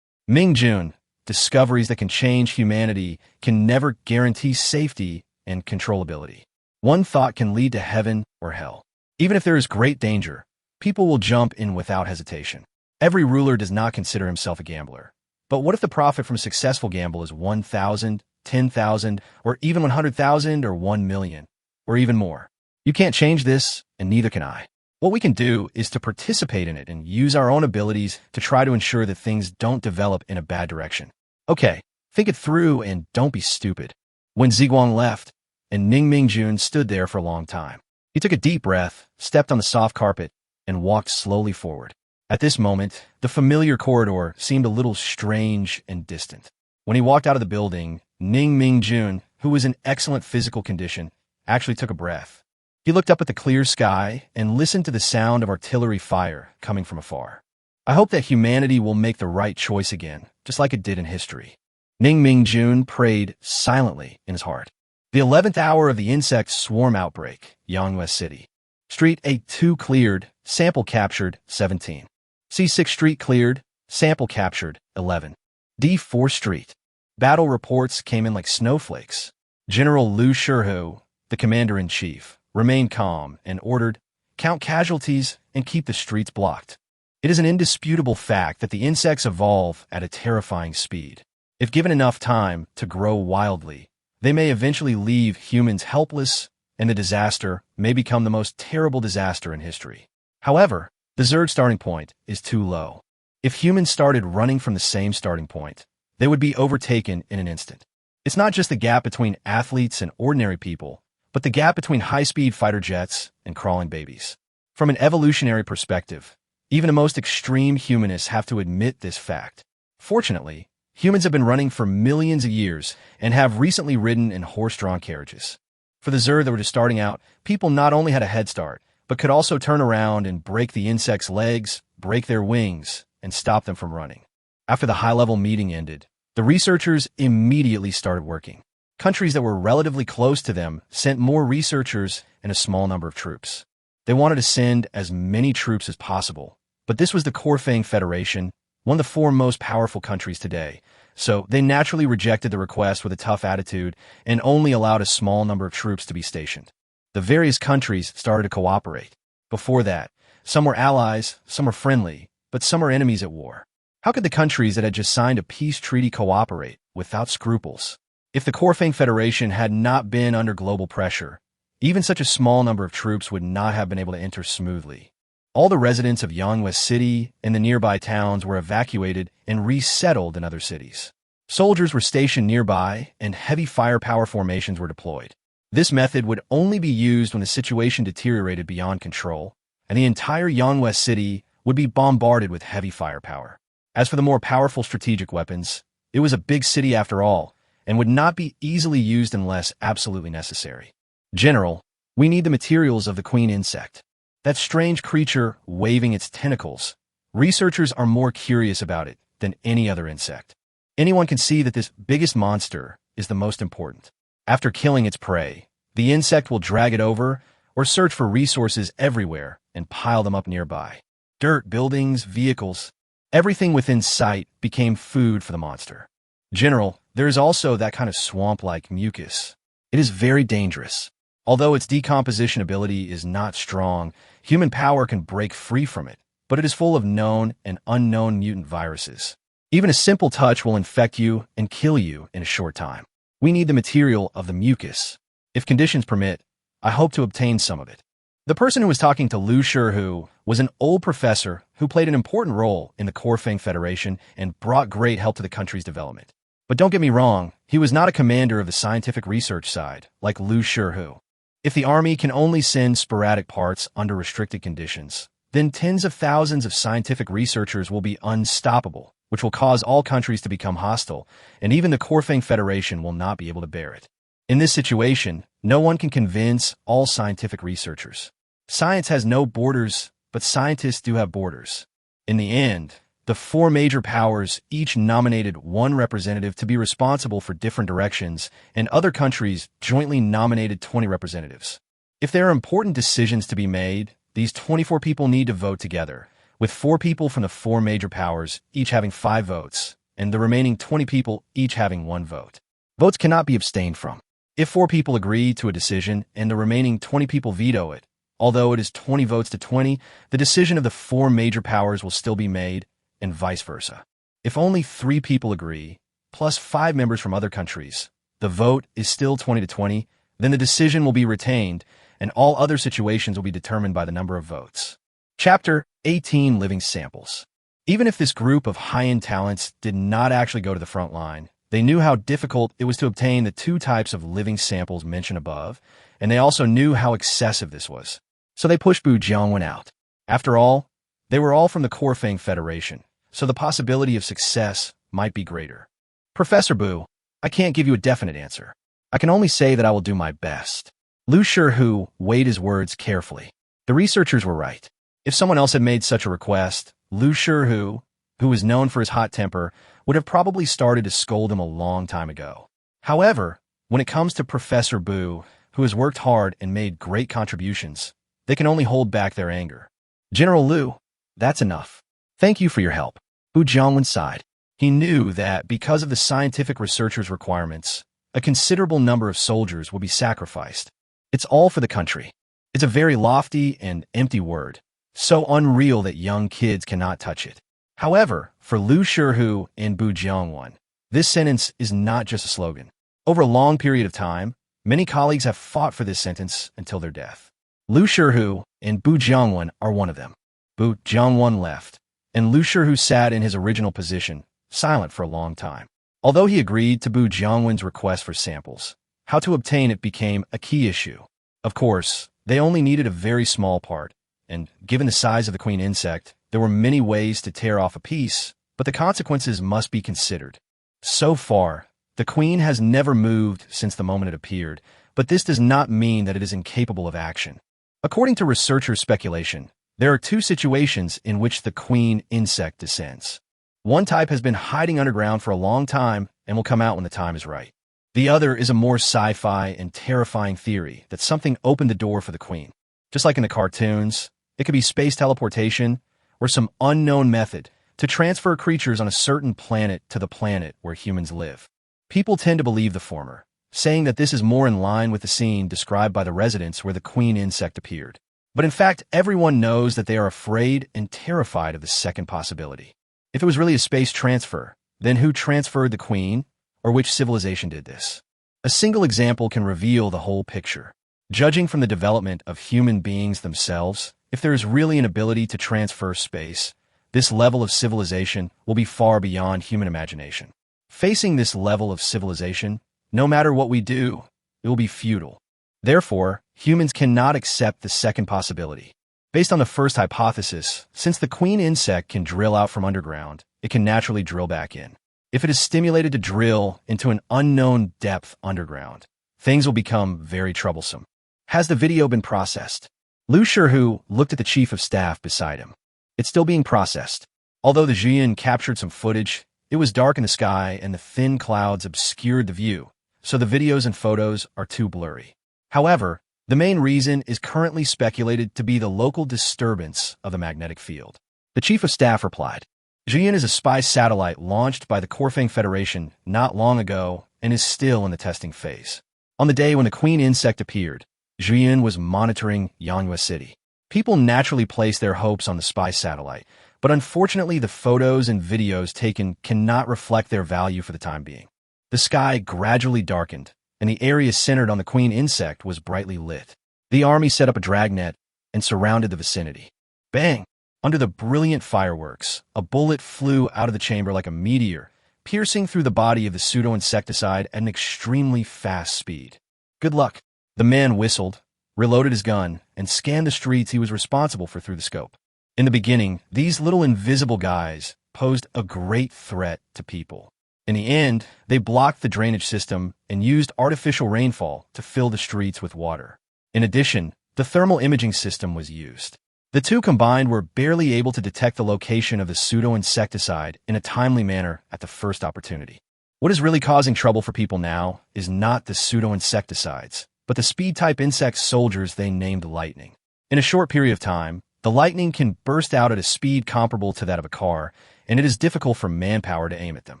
Mingjun, discoveries that can change humanity can never guarantee safety and controllability. One thought can lead to heaven or hell. Even if there is great danger, people will jump in without hesitation. Every ruler does not consider himself a gambler. But what if the profit from a successful gamble is 1,000, 10,000, or even 100,000 or 1 million, or even more? You can't change this, and neither can I. What we can do is to participate in it and use our own abilities to try to ensure that things don't develop in a bad direction. Okay, think it through and don't be stupid. When Ziguang left, and Ning Mingjun stood there for a long time. He took a deep breath, stepped on the soft carpet, and walked slowly forward. At this moment, the familiar corridor seemed a little strange and distant. When he walked out of the building, Ning Mingjun, who was in excellent physical condition, actually took a breath. He looked up at the clear sky and listened to the sound of artillery fire coming from afar. I hope that humanity will make the right choice again, just like it did in history. Ning Mingjun prayed silently in his heart. The 11th hour of the insect swarm outbreak, Yanhua City. Street A2 cleared, sample captured, 17. C6 Street cleared, sample captured, 11. D4 Street. Battle reports came in like snowflakes. General Liu Shihu, the commander-in-chief, remained calm and ordered, count casualties and keep the streets blocked. It is an indisputable fact that the insects evolve at a terrifying speed. If given enough time to grow wildly, they may eventually leave humans helpless, and the disaster may become the most terrible disaster in history. However, the Zerg starting point is too low. If humans started running from the same starting point, they would be overtaken in an instant. It's not just the gap between athletes and ordinary people, but the gap between high-speed fighter jets and crawling babies. From an evolutionary perspective, even the most extreme humanists have to admit this fact. Fortunately, humans have been running for millions of years and have recently ridden in horse-drawn carriages. For the Zerg that were just starting out, people not only had a head start, but could also turn around and break the insects' legs, break their wings, and stop them from running. After the high-level meeting ended, the researchers immediately started working. Countries that were relatively close to them sent more researchers and a small number of troops. They wanted to send as many troops as possible, but this was the Confrontation Federation, one of the four most powerful countries today, so they naturally rejected the request with a tough attitude and only allowed a small number of troops to be stationed. The various countries started to cooperate. Before that, some were allies, some were friendly, but some were enemies at war. How could the countries that had just signed a peace treaty cooperate without scruples? If the Confrontation Federation had not been under global pressure, even such a small number of troops would not have been able to enter smoothly. All the residents of Yuan Jia and the nearby towns were evacuated and resettled in other cities. Soldiers were stationed nearby, and heavy firepower formations were deployed. This method would only be used when the situation deteriorated beyond control, and the entire Yuan Jia would be bombarded with heavy firepower. As for the more powerful strategic weapons, it was a big city after all, and would not be easily used unless absolutely necessary. General, we need the materials of the queen insect. That strange creature waving its tentacles. Researchers are more curious about it than any other insect. Anyone can see that this biggest monster is the most important. After killing its prey, the insect will drag it over or search for resources everywhere and pile them up nearby. Dirt, buildings, vehicles, everything within sight became food for the monster. General, there is also that kind of swamp-like mucus. It is very dangerous. Although its decomposition ability is not strong, human power can break free from it, but it is full of known and unknown mutant viruses. Even a simple touch will infect you and kill you in a short time. We need the material of the mucus. If conditions permit, I hope to obtain some of it. The person who was talking to Lu Shihu was an old professor who played an important role in the Confrontation Federation and brought great help to the country's development. But don't get me wrong, he was not a commander of the scientific research side, like Lu Shihu. If the army can only send sporadic parts under restricted conditions, then tens of thousands of scientific researchers will be unstoppable, which will cause all countries to become hostile, and even the Confrontation Federation will not be able to bear it. In this situation, no one can convince all scientific researchers. Science has no borders, but scientists do have borders. In the end, the four major powers each nominated one representative to be responsible for different directions, and other countries jointly nominated 20 representatives. If there are important decisions to be made, these 24 people need to vote together, with 4 people from the 4 major powers each having 5 votes, and the remaining 20 people each having 1 vote. Votes cannot be abstained from. If 4 people agree to a decision and the remaining 20 people veto it, although it is 20 votes to 20, the decision of the 4 major powers will still be made, and vice versa. If only 3 people agree, plus 5 members from other countries, the vote is still 20 to 20, then the decision will be retained, and all other situations will be determined by the number of votes. Chapter 18 Living Samples. Even if this group of high-end talents did not actually go to the front line, they knew how difficult it was to obtain the 2 types of living samples mentioned above, and they also knew how excessive this was. So they pushed Bu Jiangwen out. After all, they were all from the Confrontation Federation, so the possibility of success might be greater. Professor Bu, I can't give you a definite answer. I can only say that I will do my best. Lu Shihu weighed his words carefully. The researchers were right. If someone else had made such a request, Lu Shihu, who was known for his hot temper, would have probably started to scold him a long time ago. However, when it comes to Professor Bu, who has worked hard and made great contributions, they can only hold back their anger. General Lu, that's enough. Thank you for your help. Bu Jiangwen sighed. He knew that because of the scientific researchers' requirements, a considerable number of soldiers will be sacrificed. It's all for the country. It's a very lofty and empty word, so unreal that young kids cannot touch it. However, for Lu Shihu and Bu Jiangwen, this sentence is not just a slogan. Over a long period of time, many colleagues have fought for this sentence until their death. Lu Shihu and Bu Jiangwen are one of them. Bu Jiangwen left, and Lucier, who sat in his original position, silent for a long time. Although he agreed to Bu Jiangwen's request for samples, how to obtain it became a key issue. Of course, they only needed a very small part, and given the size of the queen insect, there were many ways to tear off a piece, but the consequences must be considered. So far, the queen has never moved since the moment it appeared, but this does not mean that it is incapable of action. According to researchers' speculation, there are two situations in which the queen insect descends. One type has been hiding underground for a long time and will come out when the time is right. The other is a more sci-fi and terrifying theory that something opened the door for the queen. Just like in the cartoons, it could be space teleportation or some unknown method to transfer creatures on a certain planet to the planet where humans live. People tend to believe the former, saying that this is more in line with the scene described by the residents where the queen insect appeared. But in fact, everyone knows that they are afraid and terrified of the second possibility. If it was really a space transfer, then who transferred the queen, or which civilization did this? A single example can reveal the whole picture. Judging from the development of human beings themselves, if there is really an ability to transfer space, this level of civilization will be far beyond human imagination. Facing this level of civilization, no matter what we do, it will be futile. Therefore, humans cannot accept the second possibility. Based on the first hypothesis, since the queen insect can drill out from underground, it can naturally drill back in. If it is stimulated to drill into an unknown depth underground, things will become very troublesome. Has the video been processed? Lucier, who looked at the chief of staff beside him. It's still being processed. Although the Jian captured some footage, it was dark in the sky and the thin clouds obscured the view, so the videos and photos are too blurry. However, the main reason is currently speculated to be the local disturbance of the magnetic field. The chief of staff replied, Jian is a spy satellite launched by the Corfang Federation not long ago and is still in the testing phase. On the day when the queen insect appeared, Jian was monitoring Yanhua City. People naturally place their hopes on the spy satellite, but unfortunately the photos and videos taken cannot reflect their value for the time being. The sky gradually darkened, and the area centered on the queen insect was brightly lit. The army set up a dragnet and surrounded the vicinity. Bang! Under the brilliant fireworks, a bullet flew out of the chamber like a meteor, piercing through the body of the pseudo-insecticide at an extremely fast speed. Good luck. The man whistled, reloaded his gun, and scanned the streets he was responsible for through the scope. In the beginning, these little invisible guys posed a great threat to people. In the end, they blocked the drainage system and used artificial rainfall to fill the streets with water. In addition, the thermal imaging system was used. The two combined were barely able to detect the location of the pseudo-insecticide in a timely manner at the first opportunity. What is really causing trouble for people now is not the pseudo-insecticides, but the speed-type insect soldiers they named Lightning. In a short period of time, the Lightning can burst out at a speed comparable to that of a car, and it is difficult for manpower to aim at them.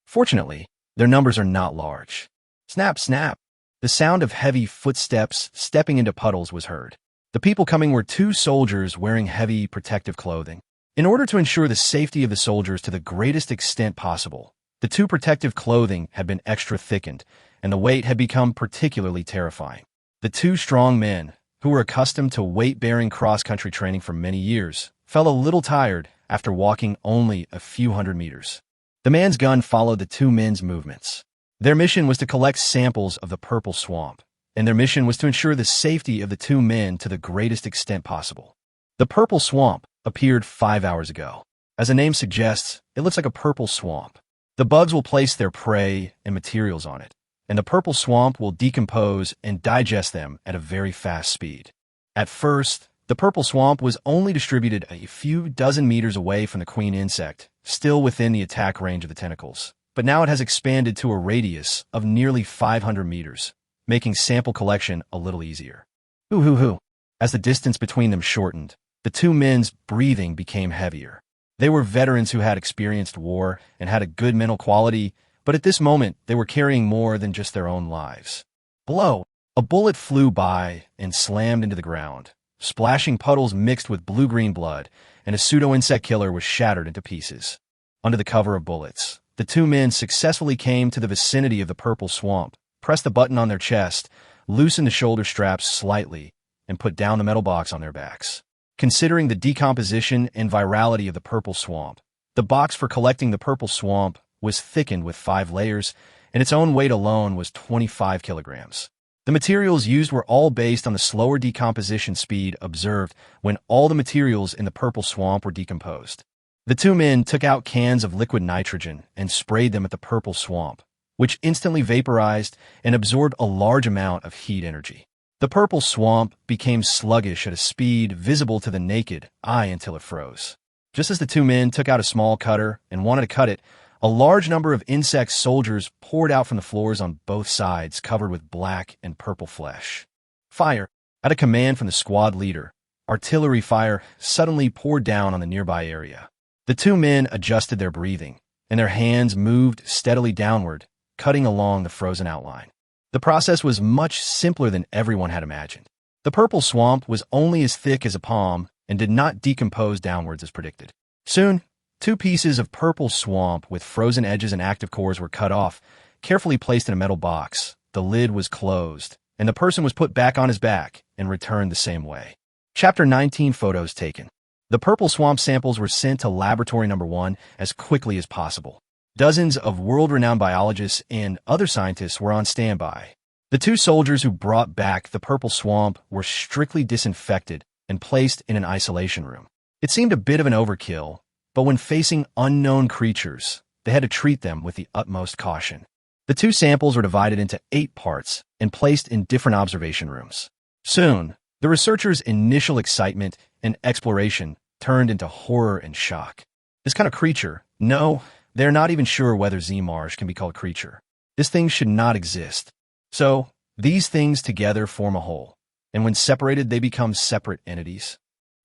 Fortunately, their numbers are not large. Snap, snap! The sound of heavy footsteps stepping into puddles was heard. The people coming were two soldiers wearing heavy protective clothing. In order to ensure the safety of the soldiers to the greatest extent possible, the two protective clothing had been extra thickened, and the weight had become particularly terrifying. The two strong men, who were accustomed to weight-bearing cross-country training for many years, felt a little tired after walking only a few hundred meters. The man's gun followed the two men's movements. Their mission was to collect samples of the purple swamp, and their mission was to ensure the safety of the two men to the greatest extent possible. The purple swamp appeared 5 hours ago. As the name suggests, it looks like a purple swamp. The bugs will place their prey and materials on it, and the purple swamp will decompose and digest them at a very fast speed. At first, the purple swamp was only distributed a few dozen meters away from the queen insect, still within the attack range of the tentacles, but now it has expanded to a radius of nearly 500 meters, making sample collection a little easier. Hoo-hoo-hoo. As the distance between them shortened, the two men's breathing became heavier. They were veterans who had experienced war and had a good mental quality, but at this moment they were carrying more than just their own lives. Below, a bullet flew by and slammed into the ground, splashing puddles mixed with blue-green blood, and a pseudo-insect killer was shattered into pieces. Under the cover of bullets, the two men successfully came to the vicinity of the purple swamp, pressed the button on their chest, loosened the shoulder straps slightly, and put down the metal box on their backs. considering the decomposition and virality of the purple swamp. The box for collecting the purple swamp was thickened with 5 layers, and its own weight alone was 25 kilograms. The materials used were all based on the slower decomposition speed observed when all the materials in the purple swamp were decomposed. The 2 men took out cans of liquid nitrogen and sprayed them at the purple swamp, which instantly vaporized and absorbed a large amount of heat energy. The purple swamp became sluggish at a speed visible to the naked eye until it froze. Just as the 2 men took out a small cutter and wanted to cut it, a large number of insect soldiers poured out from the floors on both sides, covered with black and purple flesh. Fire! At a command from the squad leader, artillery fire suddenly poured down on the nearby area. The 2 men adjusted their breathing, and their hands moved steadily downward, cutting along the frozen outline. The process was much simpler than everyone had imagined. The purple swamp was only as thick as a palm and did not decompose downwards as predicted. Soon, 2 pieces of purple swamp with frozen edges and active cores were cut off, carefully placed in a metal box. The lid was closed, and the person was put back on his back and returned the same way. Chapter 19. Photos taken. The purple swamp samples were sent to Laboratory Number 1 as quickly as possible. Dozens of world-renowned biologists and other scientists were on standby. The 2 soldiers who brought back the purple swamp were strictly disinfected and placed in an isolation room. It seemed a bit of an overkill, but when facing unknown creatures, they had to treat them with the utmost caution. The 2 samples were divided into 8 parts and placed in different observation rooms. Soon, the researchers' initial excitement and exploration turned into horror and shock. This kind of creature, no, they're not even sure whether Z-Marsh can be called creature. This thing should not exist. So, these things together form a whole, and when separated, they become separate entities.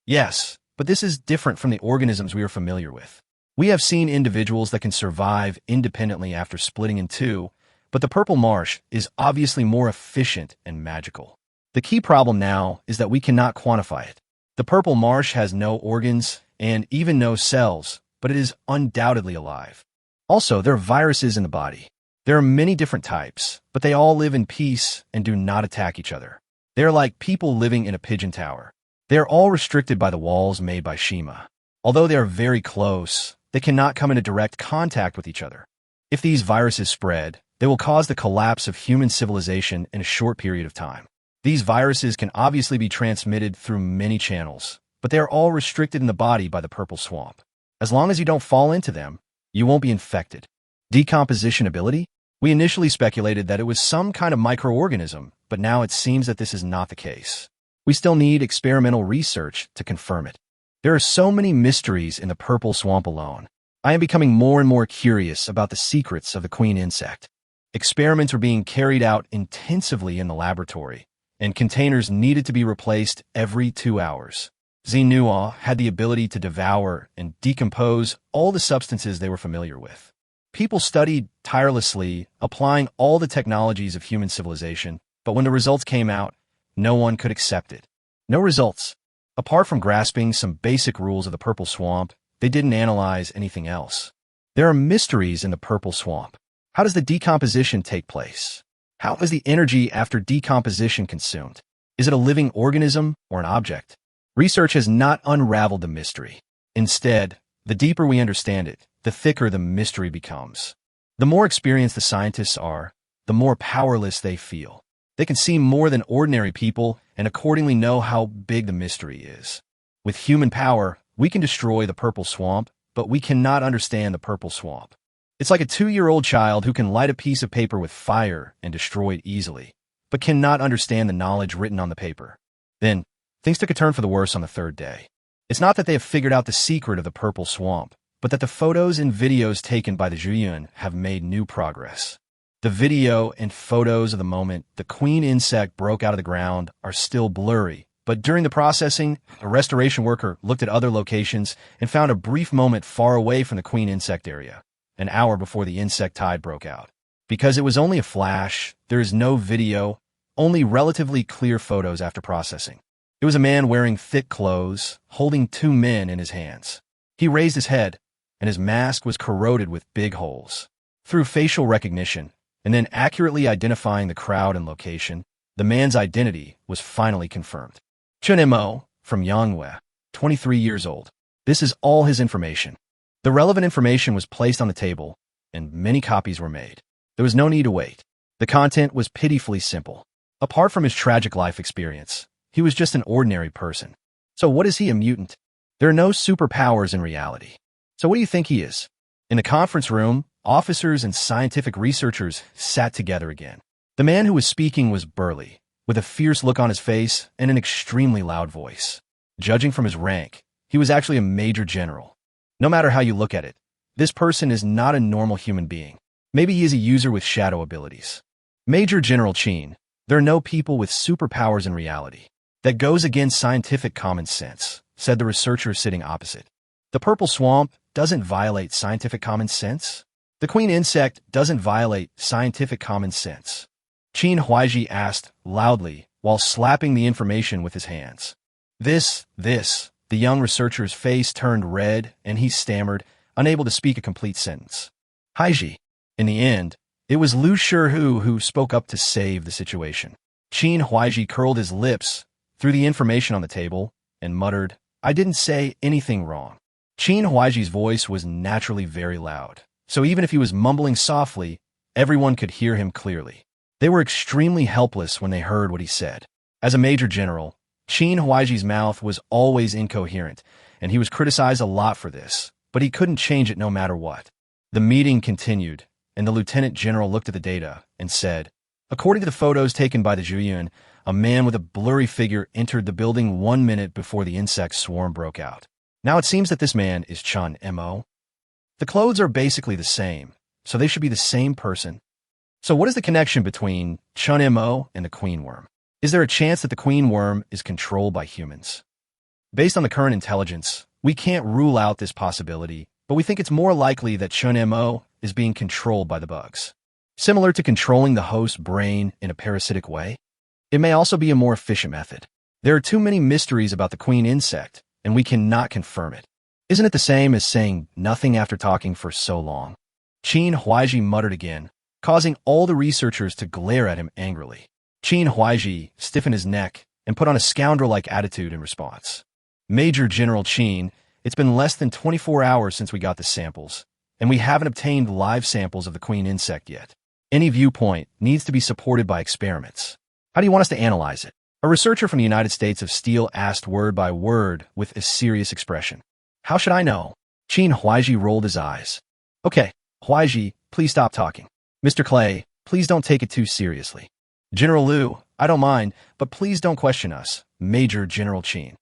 Yes, but this is different from the organisms we are familiar with. We have seen individuals that can survive independently after splitting in 2, but the purple marsh is obviously more efficient and magical. The key problem now is that we cannot quantify it. The purple marsh has no organs and even no cells, but it is undoubtedly alive. Also, there are viruses in the body. There are many different types, but they all live in peace and do not attack each other. They are like people living in a pigeon tower. They are all restricted by the walls made by Shima. Although they are very close, they cannot come into direct contact with each other. If these viruses spread, they will cause the collapse of human civilization in a short period of time. These viruses can obviously be transmitted through many channels, but they are all restricted in the body by the purple swamp. As long as you don't fall into them, you won't be infected. Decomposition ability? We initially speculated that it was some kind of microorganism, but now it seems that this is not the case. We still need experimental research to confirm it. There are so many mysteries in the purple swamp alone. I am becoming more and more curious about the secrets of the queen insect. Experiments were being carried out intensively in the laboratory, and containers needed to be replaced every 2 hours. Xinhua had the ability to devour and decompose all the substances they were familiar with. People studied tirelessly, applying all the technologies of human civilization, but when the results came out, no one could accept it. No results. Apart from grasping some basic rules of the purple swamp, they didn't analyze anything else. There are mysteries in the purple swamp. How does the decomposition take place? How is the energy after decomposition consumed? Is it a living organism or an object? Research has not unraveled the mystery. Instead, the deeper we understand it, the thicker the mystery becomes. The more experienced the scientists are, the more powerless they feel. They can see more than ordinary people and accordingly know how big the mystery is. With human power, we can destroy the purple swamp, but we cannot understand the purple swamp. It's like a 2-year-old child who can light a piece of paper with fire and destroy it easily, but cannot understand the knowledge written on the paper. Then, things took a turn for the worse on the 3rd day. It's not that they have figured out the secret of the purple swamp, but that the photos and videos taken by the Zhuyan have made new progress. The video and photos of the moment the queen insect broke out of the ground are still blurry, but during the processing, a restoration worker looked at other locations and found a brief moment far away from the queen insect area, an hour before the insect tide broke out. Because it was only a flash, there is no video, only relatively clear photos after processing. It was a man wearing thick clothes, holding 2 men in his hands. He raised his head, and his mask was corroded with big holes. Through facial recognition, and then accurately identifying the crowd and location, the man's identity was finally confirmed. Chun Mo, from Yangwei. 23 years old. This is all his information. The relevant information was placed on the table, and many copies were made. There was no need to wait. The content was pitifully simple. Apart from his tragic life experience, he was just an ordinary person. So what is he, a mutant? There are no superpowers in reality. So what do you think he is? In the conference room, officers and scientific researchers sat together again. The man who was speaking was burly, with a fierce look on his face and an extremely loud voice. Judging from his rank, he was actually a major general. No matter how you look at it, this person is not a normal human being. Maybe he is a user with shadow abilities. Major General Chen, there are no people with superpowers in reality. That goes against scientific common sense, said the researcher sitting opposite. The purple swamp doesn't violate scientific common sense. The queen insect doesn't violate scientific common sense. Qin Huaiji asked loudly while slapping the information with his hands. This, the young researcher's face turned red and he stammered, unable to speak a complete sentence. Huaiji. In the end, it was Lu Shihu who spoke up to save the situation. Qin Huaiji curled his lips, threw the information on the table, and muttered, I didn't say anything wrong. Qin Huaiji's voice was naturally very loud, so even if he was mumbling softly, everyone could hear him clearly. They were extremely helpless when they heard what he said. As a major general, Qin Huaiji's mouth was always incoherent, and he was criticized a lot for this, but he couldn't change it no matter what. The meeting continued, and the lieutenant general looked at the data and said, according to the photos taken by the Zhuyuan, a man with a blurry figure entered the building 1 minute before the insect swarm broke out. Now it seems that this man is Chun Mo. The clothes are basically the same, so they should be the same person. So what is the connection between Chun Mo and the queen worm? Is there a chance that the queen worm is controlled by humans? Based on the current intelligence, we can't rule out this possibility, but we think it's more likely that Chun Mo is being controlled by the bugs. Similar to controlling the host's brain in a parasitic way? It may also be a more efficient method. There are too many mysteries about the queen insect, and we cannot confirm it. Isn't it the same as saying nothing after talking for so long? Qin Huaiji muttered again, causing all the researchers to glare at him angrily. Qin Huaiji stiffened his neck and put on a scoundrel-like attitude in response. Major General Qin, it's been less than 24 hours since we got the samples, and we haven't obtained live samples of the queen insect yet. Any viewpoint needs to be supported by experiments. How do you want us to analyze it? A researcher from the United States of Steel asked word by word with a serious expression. How should I know? Qin Huaiji rolled his eyes. Okay, Huaiji, please stop talking. Mr. Clay, please don't take it too seriously. General Liu, I don't mind, but please don't question us. Major General Qin.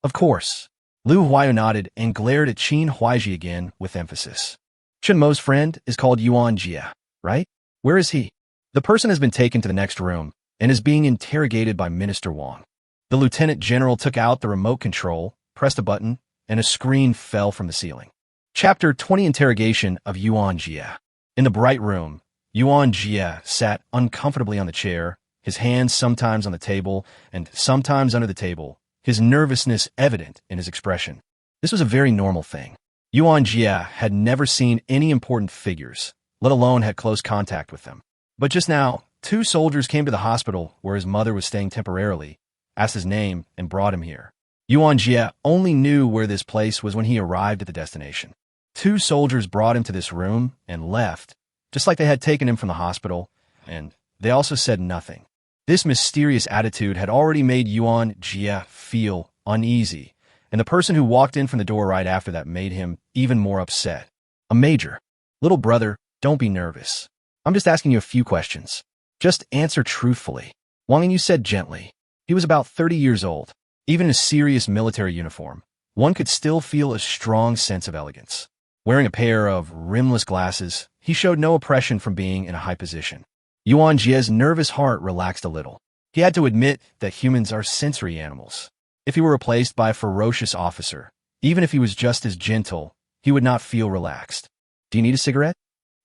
Of course. Liu Huayu nodded and glared at Qin Huaiji again with emphasis. Chun Mo's friend is called Yuan Jia, right? Where is he? The person has been taken to the next room and is being interrogated by Minister Wang. The lieutenant general took out the remote control, pressed a button, and a screen fell from the ceiling. Chapter 20 Interrogation of Yuan Jia. In the bright room, Yuan Jia sat uncomfortably on the chair, his hands sometimes on the table and sometimes under the table, his nervousness evident in his expression. This was a very normal thing. Yuan Jia had never seen any important figures, let alone had close contact with them. But just now, 2 soldiers came to the hospital where his mother was staying temporarily, asked his name, and brought him here. Yuan Jia only knew where this place was when he arrived at the destination. 2 soldiers brought him to this room and left, just like they had taken him from the hospital, and they also said nothing. This mysterious attitude had already made Yuan Jia feel uneasy, and the person who walked in from the door right after that made him even more upset. A major. Little brother, don't be nervous. I'm just asking you a few questions. Just answer truthfully. Wang Yu said gently. He was about 30 years old. Even in a serious military uniform, one could still feel a strong sense of elegance. Wearing a pair of rimless glasses, he showed no oppression from being in a high position. Yuan Jia's nervous heart relaxed a little. He had to admit that humans are sensory animals. If he were replaced by a ferocious officer, even if he was just as gentle, he would not feel relaxed. Do you need a cigarette?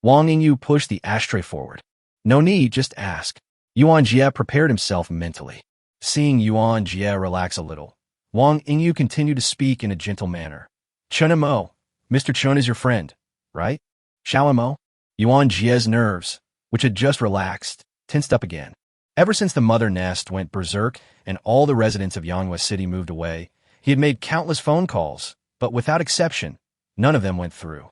Wang Yingyu pushed the ashtray forward. No need, just ask. Yuan Jia prepared himself mentally. Seeing Yuan Jia relax a little, Wang Yingyu continued to speak in a gentle manner. Chun Mo, Mr. Chun is your friend, right? Xiao Mo? Yuan Jia's nerves, which had just relaxed, tensed up again. Ever since the mother nest went berserk and all the residents of Yanhua City moved away, He had made countless phone calls, but without exception, none of them went through.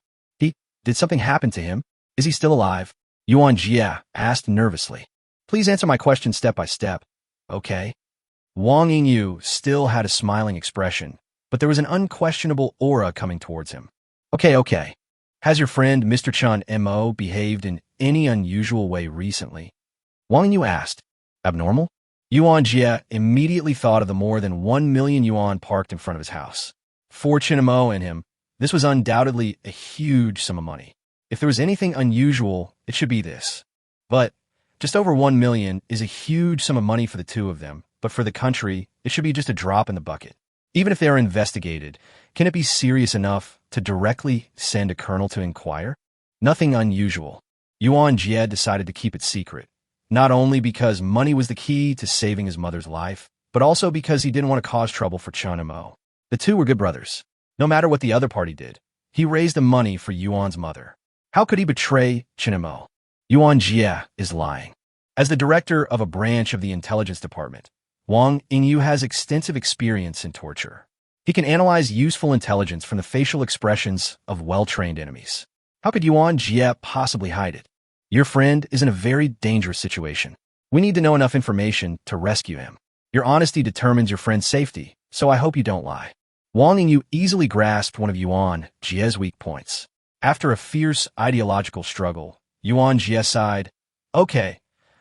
Did something happen to him? Is he still alive? Yuan Jia asked nervously. Please answer my question step by step. Okay. Wang Yingyu still had a smiling expression, but there was an unquestionable aura coming towards him. Okay. Has your friend Mr. Chun Mo behaved in any unusual way recently? Wang Yingyu asked. Abnormal? Yuan Jia immediately thought of the more than 1 million yuan parked in front of his house. For Chun Mo and him, this was undoubtedly a huge sum of money. If there was anything unusual, it should be this. But just over 1 million is a huge sum of money for the two of them, but for the country, it should be just a drop in the bucket. Even if they are investigated, can it be serious enough to directly send a colonel to inquire? Nothing unusual. Yuan Jia decided to keep it secret, not only because money was the key to saving his mother's life, but also because he didn't want to cause trouble for Chun Mo. The two were good brothers. No matter what the other party did, he raised the money for Yuan's mother. How could he betray Chun Mo? Yuan Jia is lying. As the director of a branch of the intelligence department, Wang Yingyu has extensive experience in torture. He can analyze useful intelligence from the facial expressions of well-trained enemies. How could Yuan Jia possibly hide it? Your friend is in a very dangerous situation. We need to know enough information to rescue him. Your honesty determines your friend's safety, so I hope you don't lie. Wang Yingyu easily grasped one of Yuan Jia's weak points. After a fierce ideological struggle, Yuan Jia sighed. Okay,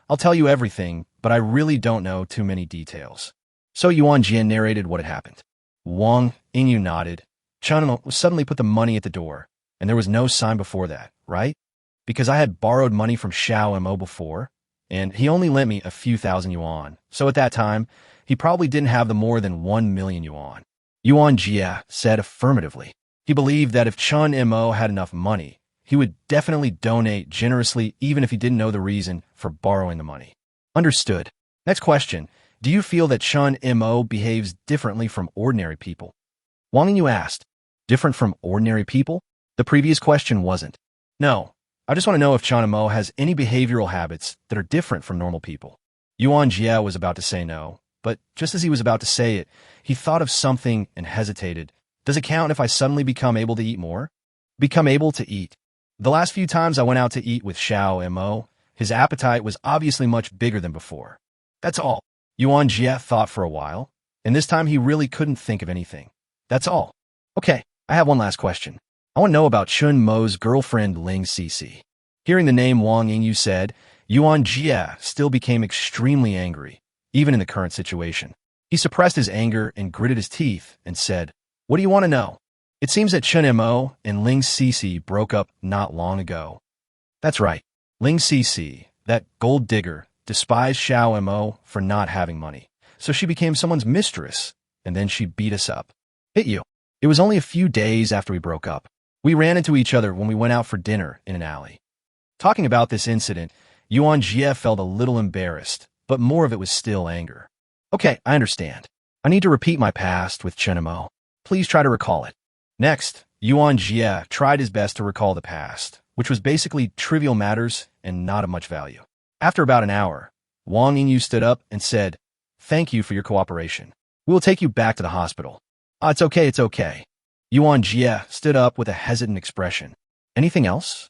I'll tell you everything, but I really don't know too many details. So Yuan Jia narrated what had happened. Wang Yingyu nodded. Chun Mo suddenly put the money at the door, and there was no sign before that, right? Because I had borrowed money from Xiao Mo before, and he only lent me a few thousand yuan. So at that time, he probably didn't have the more than 1 million yuan. Yuan Jia said affirmatively. He believed that if Chun Mo had enough money, he would definitely donate generously even if he didn't know the reason for borrowing the money. Understood. Next question. Do you feel that Chun Mo behaves differently from ordinary people? Wang Yingyu asked. Different from ordinary people? The previous question wasn't. No. I just want to know if Chun Mo has any behavioral habits that are different from normal people. Yuan Jia was about to say no, but just as he was about to say it, he thought of something and hesitated. Does it count if I suddenly become able to eat more? Become able to eat. The last few times I went out to eat with Xiao Mo, his appetite was obviously much bigger than before. That's all. Yuan Jia thought for a while, and this time he really couldn't think of anything. That's all. Okay, I have one last question. I want to know about Chun Mo's girlfriend Ling Xixi. Hearing the name Wang Yingyu said, Yuan Jia still became extremely angry, even in the current situation. He suppressed his anger and gritted his teeth and said, What do you want to know? It seems that Chun Mo and Ling Xixi broke up not long ago. That's right. Ling Xixi, that gold digger, despised Xiao Mo for not having money. So she became someone's mistress, and then she beat us up. Hit you. It was only a few days after we broke up. We ran into each other when we went out for dinner in an alley. Talking about this incident, Yuan Jia felt a little embarrassed, but more of it was still anger. Okay, I understand. I need to repeat my past with Chun Mo. Please try to recall it. Next, Yuan Jia tried his best to recall the past, which was basically trivial matters and not of much value. After about an hour, Wang Yingyu stood up and said, Thank you for your cooperation. We will take you back to the hospital. It's okay. Yuan Jia stood up with a hesitant expression. Anything else?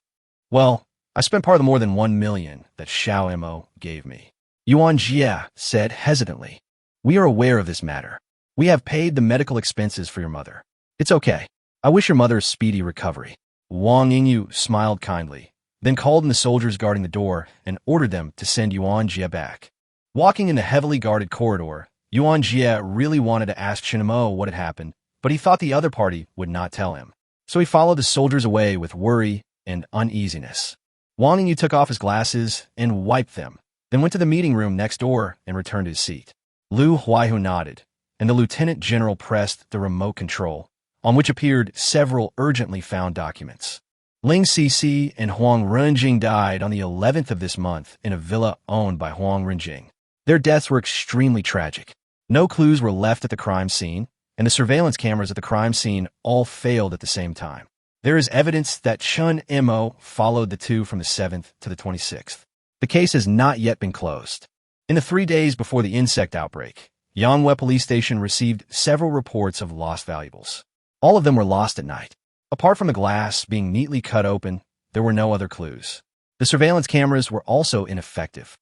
Well, I spent part of the more than 1 million that Xiao Mo gave me. Yuan Jia said hesitantly. We are aware of this matter. We have paid the medical expenses for your mother. It's okay. I wish your mother a speedy recovery. Wang Yingyu smiled kindly, then called in the soldiers guarding the door and ordered them to send Yuan Jia back. Walking in the heavily guarded corridor, Yuan Jia really wanted to ask Chun Mo what had happened, but he thought the other party would not tell him. So he followed the soldiers away with worry and uneasiness. Wang Yingyu took off his glasses and wiped them, then went to the meeting room next door and returned to his seat. Lu Huaihu nodded, and the lieutenant general pressed the remote control, on which appeared several urgently found documents. Ling Xixi and Huang Renjing died on the 11th of this month in a villa owned by Huang Renjing. Their deaths were extremely tragic. No clues were left at the crime scene, and the surveillance cameras at the crime scene all failed at the same time. There is evidence that Chun Mo followed the two from the 7th to the 26th. The case has not yet been closed. In the 3 days before the insect outbreak, Yanhua police station received several reports of lost valuables. All of them were lost at night. Apart from the glass being neatly cut open, there were no other clues. The surveillance cameras were also ineffective.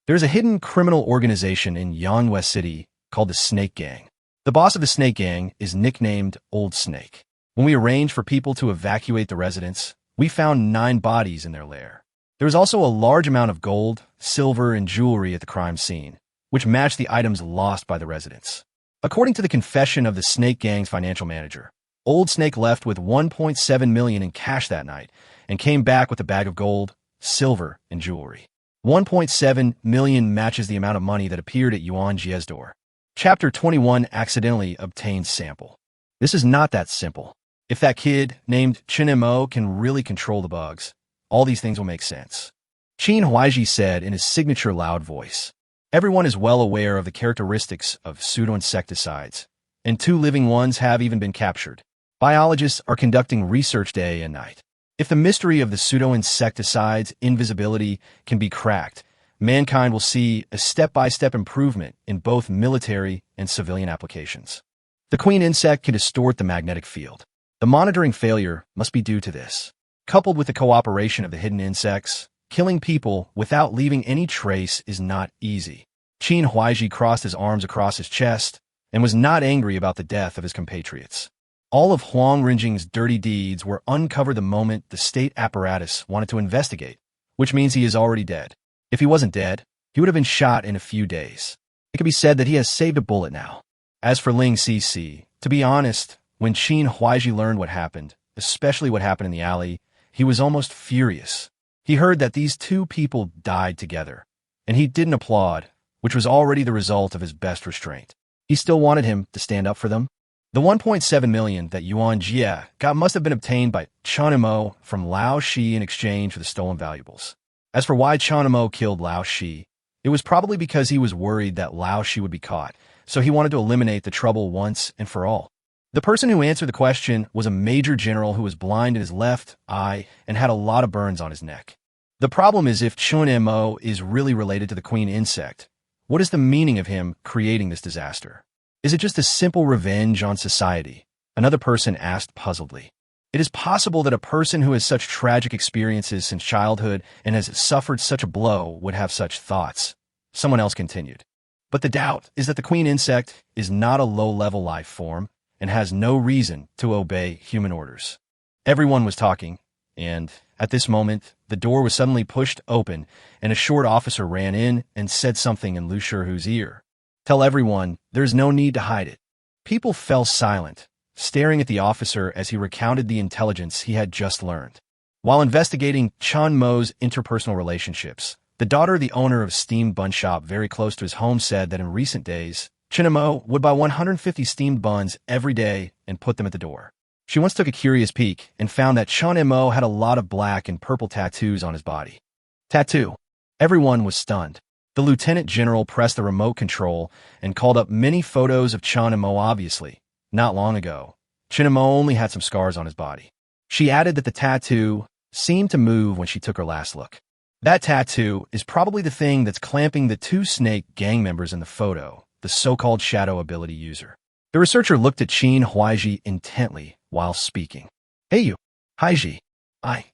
There is a hidden criminal organization in Yanhua City called the Snake Gang. The boss of the Snake Gang is nicknamed Old Snake. When we arranged for people to evacuate the residence, we found 9 bodies in their lair. There was also a large amount of gold, silver, and jewelry at the crime scene, which matched the items lost by the residents. According to the confession of the Snake Gang's financial manager, Old Snake left with $1.7 million in cash that night and came back with a bag of gold, silver, and jewelry. $1.7 million matches the amount of money that appeared at Yuan Jia's door. Chapter 21 accidentally obtained sample. This is not that simple. If that kid named Chun Mo can really control the bugs, all these things will make sense. Qin Huaiji said in his signature loud voice. Everyone is well aware of the characteristics of pseudo-insecticides, and 2 living ones have even been captured. Biologists are conducting research day and night. If the mystery of the pseudo-insecticides' invisibility can be cracked, mankind will see a step-by-step improvement in both military and civilian applications. The queen insect can distort the magnetic field. The monitoring failure must be due to this. Coupled with the cooperation of the hidden insects, killing people without leaving any trace is not easy. Qin Huaiji crossed his arms across his chest and was not angry about the death of his compatriots. All of Huang Rinjing's dirty deeds were uncovered the moment the state apparatus wanted to investigate, which means he is already dead. If he wasn't dead, he would have been shot in a few days. It can be said that he has saved a bullet now. As for Ling Xixi, to be honest, when Qin Huaiji learned what happened, especially what happened in the alley, he was almost furious. He heard that these 2 people died together, and he didn't applaud, which was already the result of his best restraint. He still wanted him to stand up for them. The $1.7 million that Yuan Jia got must have been obtained by Chun Mo from Lao Shi in exchange for the stolen valuables. As for why Chun Mo killed Lao Shi, it was probably because he was worried that Lao Shi would be caught, so he wanted to eliminate the trouble once and for all. The person who answered the question was a major general who was blind in his left eye and had a lot of burns on his neck. The problem is if Chun Mo is really related to the queen insect, what is the meaning of him creating this disaster? Is it just a simple revenge on society? Another person asked puzzledly. It is possible that a person who has such tragic experiences since childhood and has suffered such a blow would have such thoughts. Someone else continued. But the doubt is that the queen insect is not a low-level life form and has no reason to obey human orders. Everyone was talking, and at this moment, the door was suddenly pushed open and a short officer ran in and said something in Lu Shihu's ear. Tell everyone there's no need to hide it. People fell silent, staring at the officer as he recounted the intelligence he had just learned. While investigating Chun Mo's interpersonal relationships, the daughter of the owner of a steamed bun shop very close to his home said that in recent days, Chun Mo would buy 150 steamed buns every day and put them at the door. She once took a curious peek and found that Chun Mo had a lot of black and purple tattoos on his body. Tattoo. Everyone was stunned. The lieutenant general pressed the remote control and called up many photos of Chun Mo. Obviously, not long ago, Chun Mo only had some scars on his body. She added that the tattoo seemed to move when she took her last look. That tattoo is probably the thing that's clamping the 2 snake gang members in the photo, the so-called shadow ability user. The researcher looked at Qin Huaiji intently while speaking. Hey you, Huaiji. I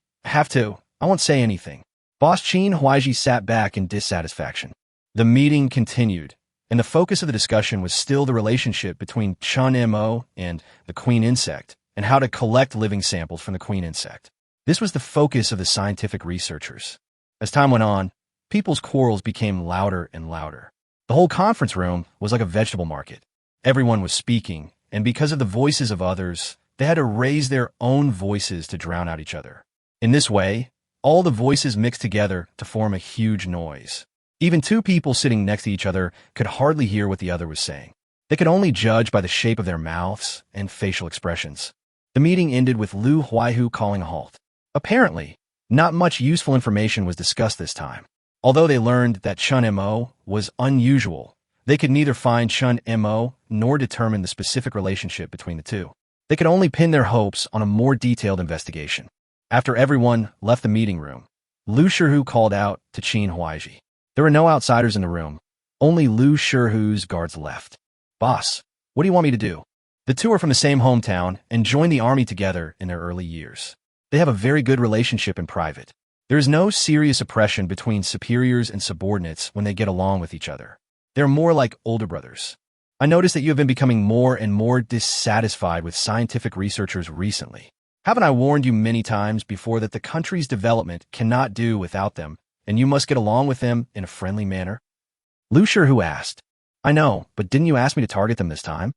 won't say anything. Boss Qin Huaiji sat back in dissatisfaction. The meeting continued, and the focus of the discussion was still the relationship between Chun Mo and the queen insect, and how to collect living samples from the queen insect. This was the focus of the scientific researchers. As time went on, people's quarrels became louder and louder. The whole conference room was like a vegetable market. Everyone was speaking, and because of the voices of others, they had to raise their own voices to drown out each other. In this way, all the voices mixed together to form a huge noise. Even 2 people sitting next to each other could hardly hear what the other was saying. They could only judge by the shape of their mouths and facial expressions. The meeting ended with Lu Huaihu calling a halt. Apparently, not much useful information was discussed this time. Although they learned that Chun Mo was unusual, they could neither find Chun Mo nor determine the specific relationship between the 2. They could only pin their hopes on a more detailed investigation. After everyone left the meeting room, Lu Shihu called out to Qin Huaiji. There were no outsiders in the room. Only Lu Shihu's guards left. Boss, what do you want me to do? The two are from the same hometown and joined the army together in their early years. They have a very good relationship in private. There is no serious oppression between superiors and subordinates when they get along with each other. They're more like older brothers. I noticed that you have been becoming more and more dissatisfied with scientific researchers recently. Haven't I warned you many times before that the country's development cannot do without them, and you must get along with them in a friendly manner? Lu Shihu asked. I know, but didn't you ask me to target them this time?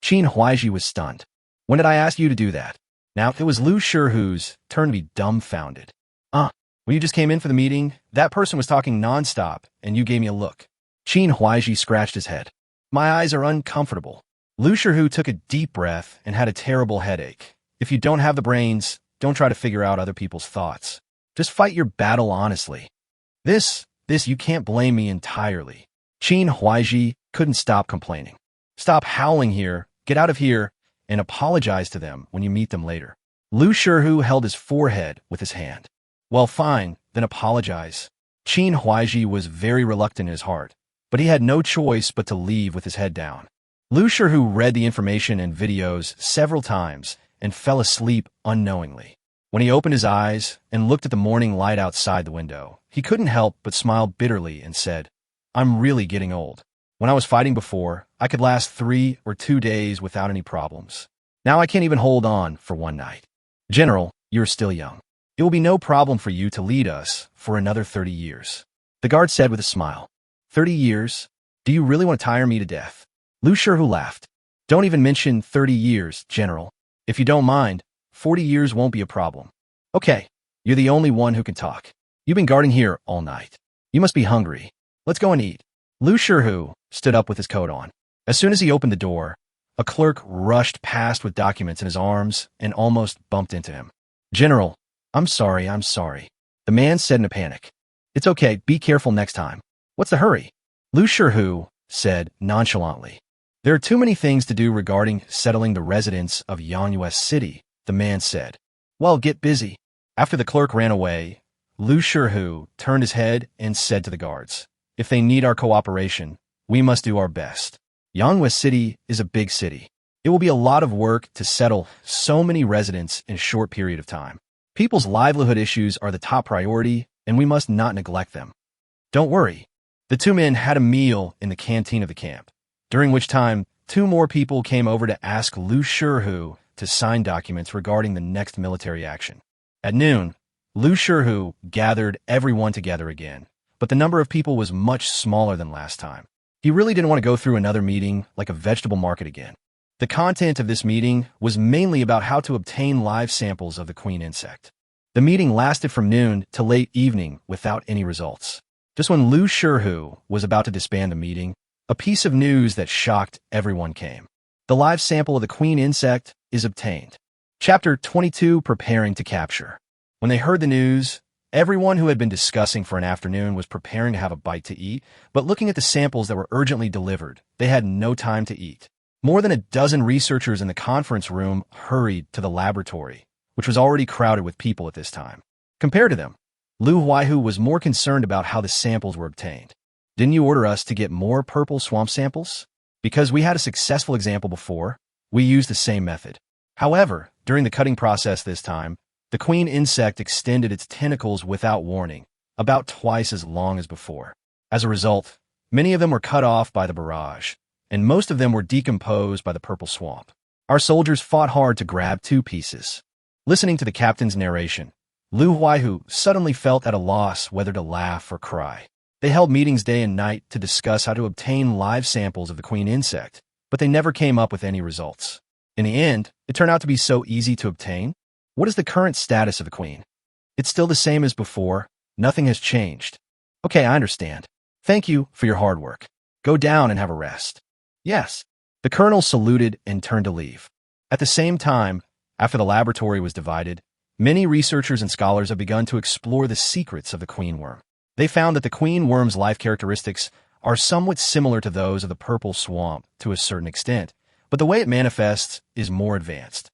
Qin Huaizhi was stunned. When did I ask you to do that? Now, it was Lu Shihu's turn to be dumbfounded. When you just came in for the meeting, that person was talking nonstop, and you gave me a look. Qin Huaizhi scratched his head. My eyes are uncomfortable. Lu Shihu took a deep breath and had a terrible headache. If you don't have the brains, don't try to figure out other people's thoughts. Just fight your battle honestly. This, you can't blame me entirely. Qin Huaizhi couldn't stop complaining. Stop howling here, get out of here, and apologize to them when you meet them later. Lu Shihu held his forehead with his hand. Well, fine, then apologize. Qin Huaizhi was very reluctant in his heart, but he had no choice but to leave with his head down. Lu Shihu read the information and videos several times and fell asleep unknowingly. When he opened his eyes and looked at the morning light outside the window, he couldn't help but smile bitterly and said, I'm really getting old. When I was fighting before, I could last 3 or 2 days without any problems. Now I can't even hold on for one night. General, you're still young. It will be no problem for you to lead us for another 30 years. The guard said with a smile. 30 years? Do you really want to tire me to death? Lu Shihu laughed. Don't even mention 30 years, General. If you don't mind, 40 years won't be a problem. Okay, you're the only one who can talk. You've been guarding here all night. You must be hungry. Let's go and eat. Lu Shihu stood up with his coat on. As soon as he opened the door, a clerk rushed past with documents in his arms and almost bumped into him. General, I'm sorry. The man said in a panic. It's okay, be careful next time. What's the hurry? Lu Shihu said nonchalantly. There are too many things to do regarding settling the residents of Yuan City, the man said. Well, get busy. After the clerk ran away, Lu Shihu turned his head and said to the guards, if they need our cooperation, we must do our best. Yuan City is a big city. It will be a lot of work to settle so many residents in a short period of time. People's livelihood issues are the top priority, and we must not neglect them. Don't worry. The two men had a meal in the canteen of the camp, during which time 2 more people came over to ask Lu Shihu to sign documents regarding the next military action. At noon, Lu Shihu gathered everyone together again, but the number of people was much smaller than last time. He really didn't want to go through another meeting like a vegetable market again. The content of this meeting was mainly about how to obtain live samples of the queen insect. The meeting lasted from noon to late evening without any results. Just when Lu Shihu was about to disband the meeting, a piece of news that shocked everyone came. The live sample of the queen insect is obtained. Chapter 22, Preparing to Capture. When they heard the news, everyone who had been discussing for an afternoon was preparing to have a bite to eat, but looking at the samples that were urgently delivered, they had no time to eat. More than a dozen researchers in the conference room hurried to the laboratory, which was already crowded with people at this time. Compared to them, Lu Huaihu was more concerned about how the samples were obtained. Didn't you order us to get more purple swamp samples? Because we had a successful example before, we used the same method. However, during the cutting process this time, the queen insect extended its tentacles without warning, about twice as long as before. As a result, many of them were cut off by the barrage, and most of them were decomposed by the purple swamp. Our soldiers fought hard to grab 2 pieces. Listening to the captain's narration, Lu Huaihu suddenly felt at a loss whether to laugh or cry. They held meetings day and night to discuss how to obtain live samples of the queen insect, but they never came up with any results. In the end, it turned out to be so easy to obtain. What is the current status of the queen? It's still the same as before. Nothing has changed. Okay, I understand. Thank you for your hard work. Go down and have a rest. Yes. The colonel saluted and turned to leave. At the same time, after the laboratory was divided, many researchers and scholars have begun to explore the secrets of the queen worm. They found that the queen worm's life characteristics are somewhat similar to those of the purple swamp to a certain extent, but the way it manifests is more advanced.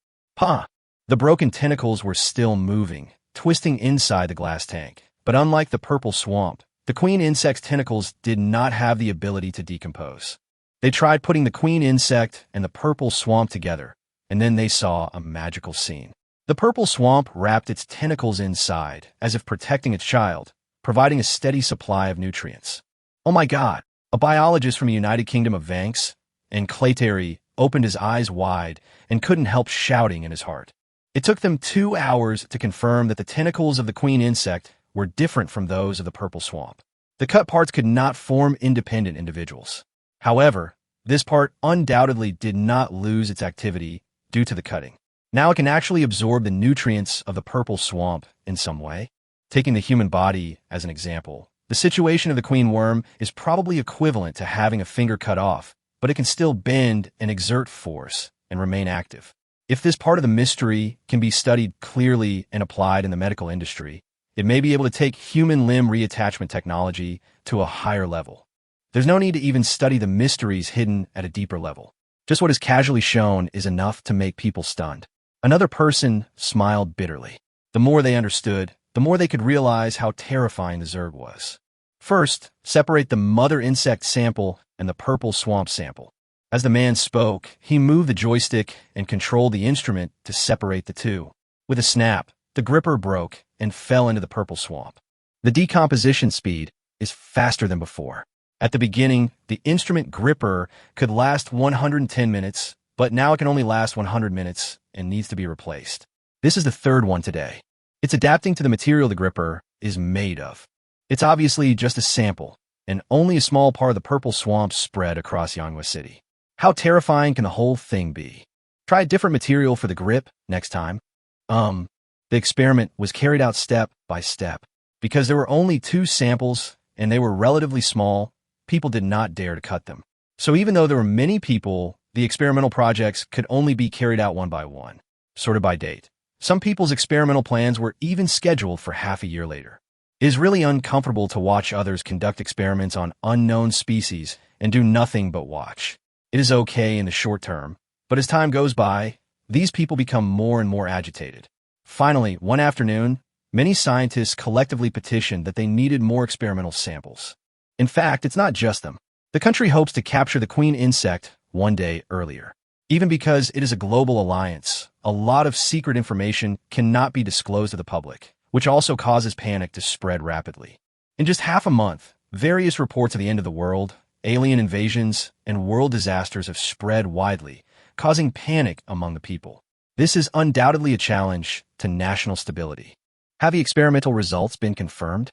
The broken tentacles were still moving, twisting inside the glass tank, but unlike the purple swamp, the queen insect's tentacles did not have the ability to decompose. They tried putting the queen insect and the purple swamp together, and then they saw a magical scene. The purple swamp wrapped its tentacles inside, as if protecting its child, providing a steady supply of nutrients. Oh my God! A biologist from the United Kingdom of Vanks, and Clayterry, opened his eyes wide and couldn't help shouting in his heart. It took them 2 hours to confirm that the tentacles of the queen insect were different from those of the purple swamp. The cut parts could not form independent individuals. However, this part undoubtedly did not lose its activity due to the cutting. Now it can actually absorb the nutrients of the purple swamp in some way. Taking the human body as an example, the situation of the queen worm is probably equivalent to having a finger cut off, but it can still bend and exert force and remain active. If this part of the mystery can be studied clearly and applied in the medical industry, it may be able to take human limb reattachment technology to a higher level. There's no need to even study the mysteries hidden at a deeper level. Just what is casually shown is enough to make people stunned. Another person smiled bitterly. The more they understood, the more they could realize how terrifying the Zerg was. First, separate the mother insect sample and the purple swamp sample. As the man spoke, he moved the joystick and controlled the instrument to separate the two. With a snap, the gripper broke and fell into the purple swamp. The decomposition speed is faster than before. At the beginning, the instrument gripper could last 110 minutes, but now it can only last 100 minutes and needs to be replaced. This is the third one today. It's adapting to the material the gripper is made of. It's obviously just a sample, and only a small part of the purple swamp spread across Yanhua City. How terrifying can the whole thing be? Try a different material for the grip next time. The experiment was carried out step by step. Because there were only 2 samples, and they were relatively small, people did not dare to cut them. So even though there were many people, the experimental projects could only be carried out one by one, sorted by date. Some people's experimental plans were even scheduled for half a year later. It is really uncomfortable to watch others conduct experiments on unknown species and do nothing but watch. It is okay in the short term, but as time goes by, these people become more and more agitated. Finally, one afternoon, many scientists collectively petitioned that they needed more experimental samples. In fact, it's not just them. The country hopes to capture the queen insect one day earlier. Even because it is a global alliance, a lot of secret information cannot be disclosed to the public, which also causes panic to spread rapidly. In just half a month, various reports of the end of the world, alien invasions, and world disasters have spread widely, causing panic among the people. This is undoubtedly a challenge to national stability. Have the experimental results been confirmed?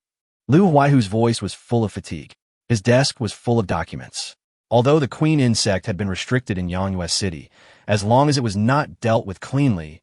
Liu Huaihu's voice was full of fatigue. His desk was full of documents. Although the queen insect had been restricted in Yanhua City, as long as it was not dealt with cleanly,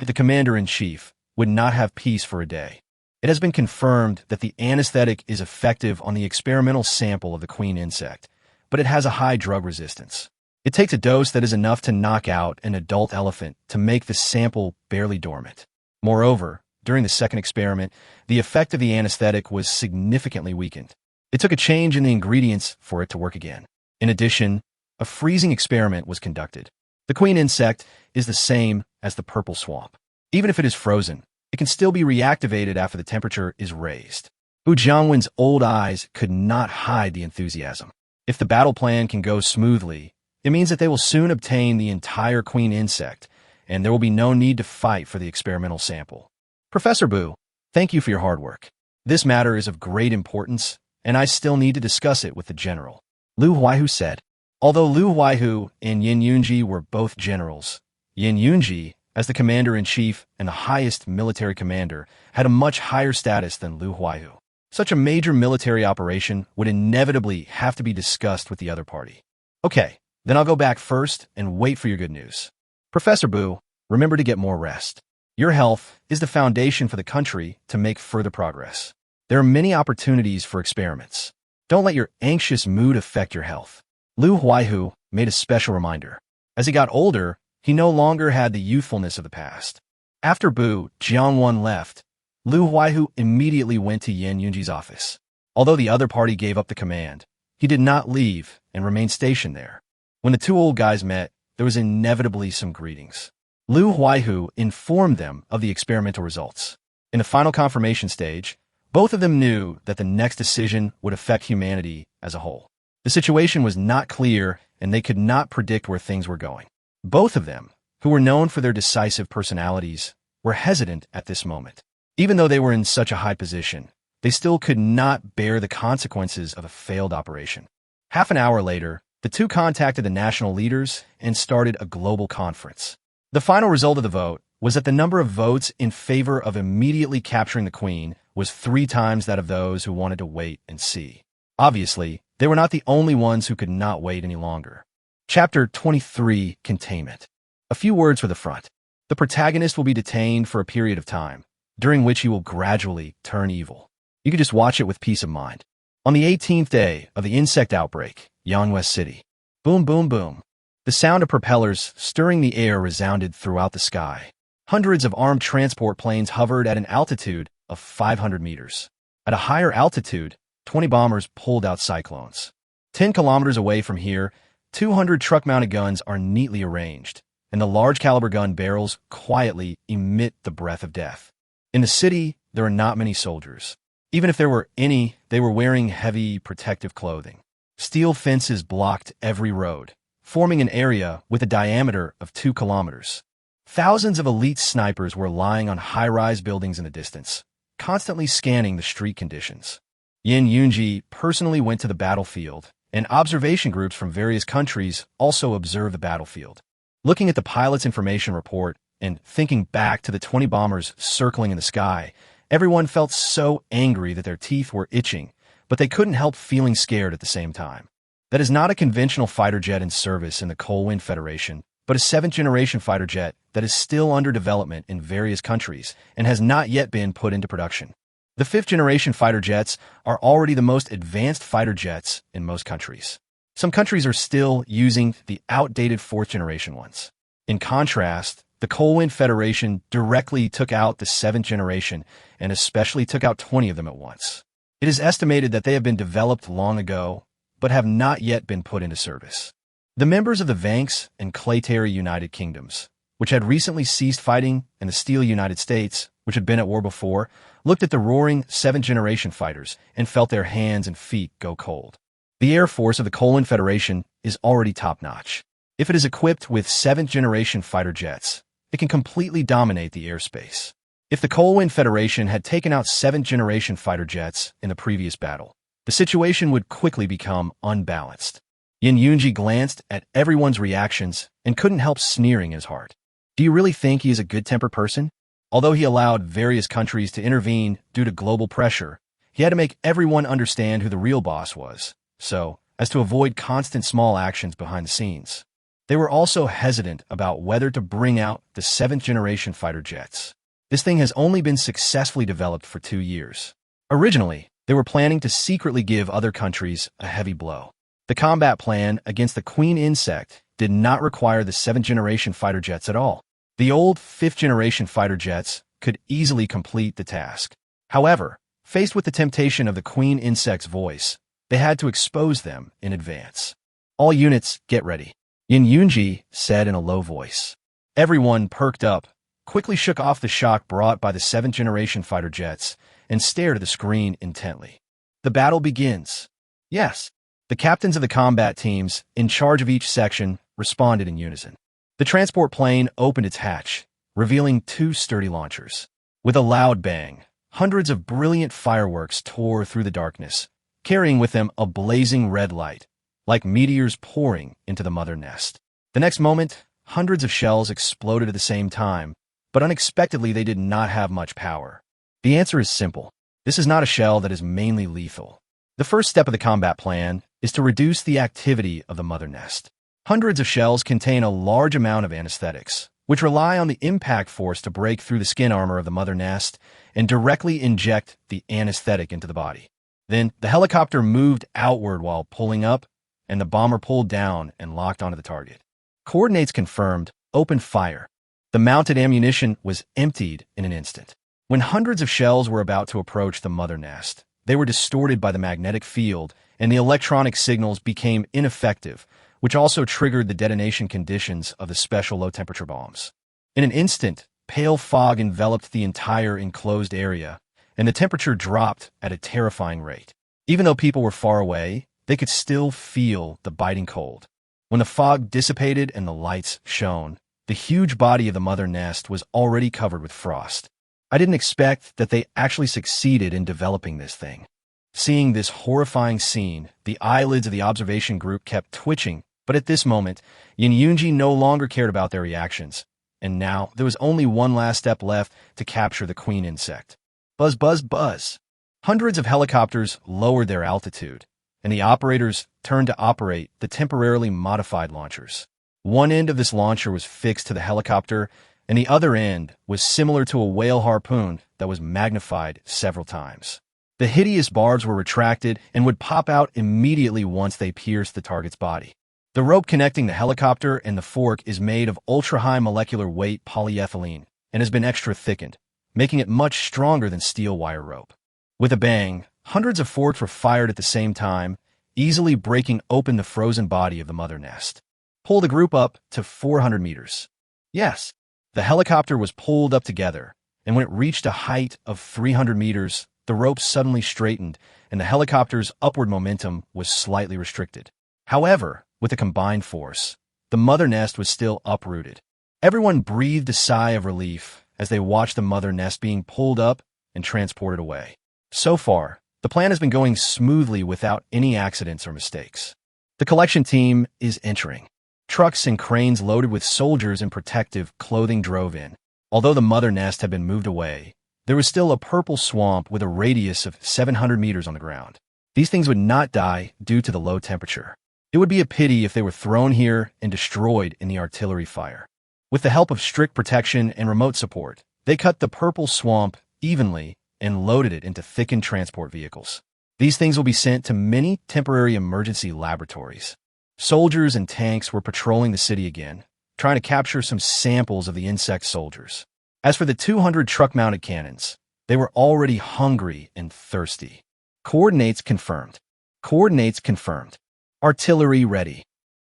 the commander-in-chief would not have peace for a day. It has been confirmed that the anesthetic is effective on the experimental sample of the queen insect, but it has a high drug resistance. It takes a dose that is enough to knock out an adult elephant to make the sample barely dormant. Moreover, during the second experiment, the effect of the anesthetic was significantly weakened. It took a change in the ingredients for it to work again. In addition, a freezing experiment was conducted. The queen insect is the same as the purple swamp. Even if it is frozen, it can still be reactivated after the temperature is raised. Hu Jiangwen's old eyes could not hide the enthusiasm. If the battle plan can go smoothly, it means that they will soon obtain the entire queen insect, and there will be no need to fight for the experimental sample. Professor Bu, thank you for your hard work. This matter is of great importance, and I still need to discuss it with the general. Liu Huaihu said. Although Liu Huaihu and Yin Yunji were both generals, Yin Yunji, as the commander-in-chief and the highest military commander, had a much higher status than Liu Huaihu. Such a major military operation would inevitably have to be discussed with the other party. Okay, then I'll go back first and wait for your good news. Professor Bu, remember to get more rest. Your health is the foundation for the country to make further progress. There are many opportunities for experiments. Don't let your anxious mood affect your health. Liu Huaihu made a special reminder. As he got older, he no longer had the youthfulness of the past. After Bu Jiangwan left, Liu Huaihu immediately went to Yin Yunji's office. Although the other party gave up the command, he did not leave and remained stationed there. When the two old guys met, there was inevitably some greetings. Liu Huaihu informed them of the experimental results. In the final confirmation stage, both of them knew that the next decision would affect humanity as a whole. The situation was not clear, and they could not predict where things were going. Both of them, who were known for their decisive personalities, were hesitant at this moment. Even though they were in such a high position, they still could not bear the consequences of a failed operation. Half an hour later, the two contacted the national leaders and started a global conference. The final result of the vote was that the number of votes in favor of immediately capturing the queen was 3 times that of those who wanted to wait and see. Obviously, they were not the only ones who could not wait any longer. Chapter 23, Containment. A few words for the front. The protagonist will be detained for a period of time, during which he will gradually turn evil. You can just watch it with peace of mind. On the 18th day of the insect outbreak, Yanwest City. Boom, boom, boom. The sound of propellers stirring the air resounded throughout the sky. Hundreds of armed transport planes hovered at an altitude of 500 meters. At a higher altitude, 20 bombers pulled out cyclones. 10 kilometers away from here, 200 truck-mounted guns are neatly arranged, and the large-caliber gun barrels quietly emit the breath of death. In the city, there are not many soldiers. Even if there were any, they were wearing heavy protective clothing. Steel fences blocked every road, forming an area with a diameter of 2 kilometers. Thousands of elite snipers were lying on high-rise buildings in the distance, constantly scanning the street conditions. Yin Yunji personally went to the battlefield, and observation groups from various countries also observed the battlefield. Looking at the pilot's information report and thinking back to the 20 bombers circling in the sky, everyone felt so angry that their teeth were itching, but they couldn't help feeling scared at the same time. That is not a conventional fighter jet in service in the Cold-Wind Federation, but a 7th-generation fighter jet that is still under development in various countries and has not yet been put into production. The 5th-generation fighter jets are already the most advanced fighter jets in most countries. Some countries are still using the outdated 4th-generation ones. In contrast, the Cold-Wind Federation directly took out the 7th generation and especially took out 20 of them at once. It is estimated that they have been developed long ago, but have not yet been put into service. The members of the Vanks and Clayterry United Kingdoms, which had recently ceased fighting, and the Steel United States, which had been at war before, looked at the roaring 7th-generation fighters and felt their hands and feet go cold. The Air Force of the Cold-Wind Federation is already top-notch. If it is equipped with 7th-generation fighter jets, it can completely dominate the airspace. If the Cold-Wind Federation had taken out 7th-generation fighter jets in the previous battle, the situation would quickly become unbalanced. Yin Yunji glanced at everyone's reactions and couldn't help sneering in his heart. Do you really think he is a good-tempered person? Although he allowed various countries to intervene due to global pressure, he had to make everyone understand who the real boss was, so as to avoid constant small actions behind the scenes. They were also hesitant about whether to bring out the 7th-generation fighter jets. This thing has only been successfully developed for 2 years. Originally, they were planning to secretly give other countries a heavy blow. The combat plan against the Queen Insect did not require the 7th-generation fighter jets at all. The old 5th-generation fighter jets could easily complete the task. However, faced with the temptation of the Queen Insect's voice, they had to expose them in advance. All units, get ready, Yin Yunji said in a low voice. Everyone perked up, quickly shook off the shock brought by the 7th-generation fighter jets, and stared at the screen intently. The battle begins. Yes. The captains of the combat teams, in charge of each section, responded in unison. The transport plane opened its hatch, revealing 2 sturdy launchers. With a loud bang, hundreds of brilliant fireworks tore through the darkness, carrying with them a blazing red light, like meteors pouring into the mother nest. The next moment, hundreds of shells exploded at the same time, but unexpectedly they did not have much power. The answer is simple. This is not a shell that is mainly lethal. The first step of the combat plan is to reduce the activity of the mother nest. Hundreds of shells contain a large amount of anesthetics, which rely on the impact force to break through the skin armor of the mother nest and directly inject the anesthetic into the body. Then, the helicopter moved outward while pulling up, and the bomber pulled down and locked onto the target. Coordinates confirmed, open fire. The mounted ammunition was emptied in an instant. When hundreds of shells were about to approach the mother nest, they were distorted by the magnetic field, and the electronic signals became ineffective, which also triggered the detonation conditions of the special low-temperature bombs. In an instant, pale fog enveloped the entire enclosed area, and the temperature dropped at a terrifying rate. Even though people were far away, they could still feel the biting cold. When the fog dissipated and the lights shone, the huge body of the mother nest was already covered with frost. I didn't expect that they actually succeeded in developing this thing. Seeing this horrifying scene, the eyelids of the observation group kept twitching, but at this moment, Yuan Jia no longer cared about their reactions. And now, there was only one last step left to capture the queen insect. Buzz, buzz, buzz. Hundreds of helicopters lowered their altitude, and the operators turned to operate the temporarily modified launchers. One end of this launcher was fixed to the helicopter, and the other end was similar to a whale harpoon that was magnified several times. The hideous barbs were retracted and would pop out immediately once they pierced the target's body. The rope connecting the helicopter and the fork is made of ultra-high molecular weight polyethylene and has been extra thickened, making it much stronger than steel wire rope. With a bang, hundreds of forks were fired at the same time, easily breaking open the frozen body of the mother nest. Pull the group up to 400 meters. Yes, the helicopter was pulled up together, and when it reached a height of 300 meters, the rope suddenly straightened, and the helicopter's upward momentum was slightly restricted. However, with the combined force, the mother nest was still uprooted. Everyone breathed a sigh of relief as they watched the mother nest being pulled up and transported away. So far, the plan has been going smoothly without any accidents or mistakes. The collection team is entering. Trucks and cranes loaded with soldiers in protective clothing drove in. Although the mother nest had been moved away, there was still a purple swamp with a radius of 700 meters on the ground. These things would not die due to the low temperature. It would be a pity if they were thrown here and destroyed in the artillery fire. With the help of strict protection and remote support, they cut the purple swamp evenly and loaded it into thickened transport vehicles. These things will be sent to many temporary emergency laboratories. Soldiers and tanks were patrolling the city again, trying to capture some samples of the insect soldiers. As for the 200 truck-mounted cannons, they were already hungry and thirsty. Coordinates confirmed. Coordinates confirmed. Artillery ready.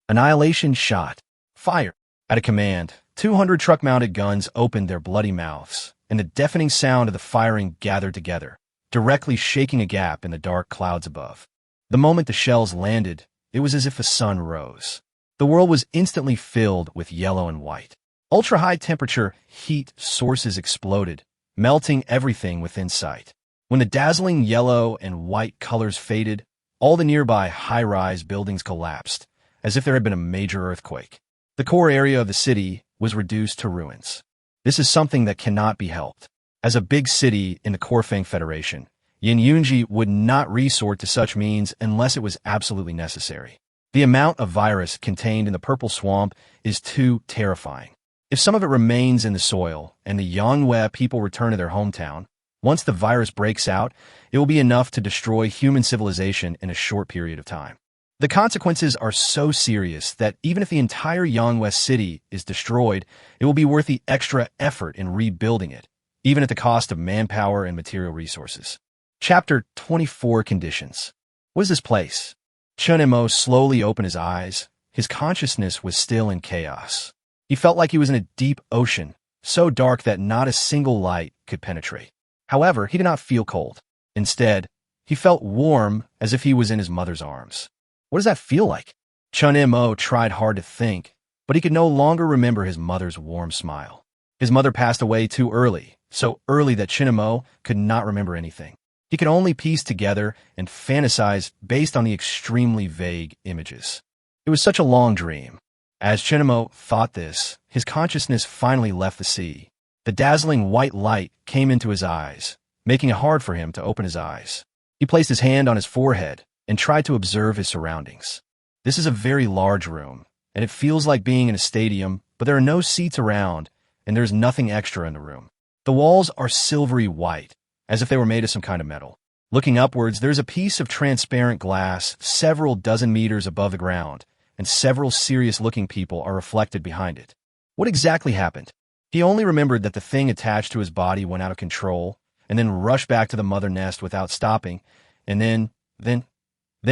Annihilation shot. Fire. At a command, 200 truck-mounted guns opened their bloody mouths, and the deafening sound of the firing gathered together, directly shaking a gap in the dark clouds above. The moment the shells landed, it was as if a sun rose. The world was instantly filled with yellow and white. Ultra-high temperature heat sources exploded, melting everything within sight. When the dazzling yellow and white colors faded, all the nearby high-rise buildings collapsed, as if there had been a major earthquake. The core area of the city was reduced to ruins. This is something that cannot be helped. As a big city in the Corfang Federation, Yuan Jia would not resort to such means unless it was absolutely necessary. The amount of virus contained in the purple swamp is too terrifying. If some of it remains in the soil and the Yangwei people return to their hometown, once the virus breaks out, it will be enough to destroy human civilization in a short period of time. The consequences are so serious that even if the entire Yangwei city is destroyed, it will be worth the extra effort in rebuilding it, even at the cost of manpower and material resources. Chapter 24 Conditions. What is this place? Chun Mo slowly opened his eyes. His consciousness was still in chaos. He felt like he was in a deep ocean, so dark that not a single light could penetrate. However, he did not feel cold. Instead, he felt warm as if he was in his mother's arms. What does that feel like? Chun Mo tried hard to think, but he could no longer remember his mother's warm smile. His mother passed away too early, so early that Chun Mo could not remember anything. He could only piece together and fantasize based on the extremely vague images. It was such a long dream. As Chun Mo thought this, his consciousness finally left the sea. The dazzling white light came into his eyes, making it hard for him to open his eyes. He placed his hand on his forehead and tried to observe his surroundings. This is a very large room, and it feels like being in a stadium, but there are no seats around, and there's nothing extra in the room. The walls are silvery white, as if they were made of some kind of metal. Looking upwards, there's a piece of transparent glass several dozen meters above the ground, and several serious-looking people are reflected behind it. What exactly happened? He only remembered that the thing attached to his body went out of control, and then rushed back to the mother nest without stopping, and then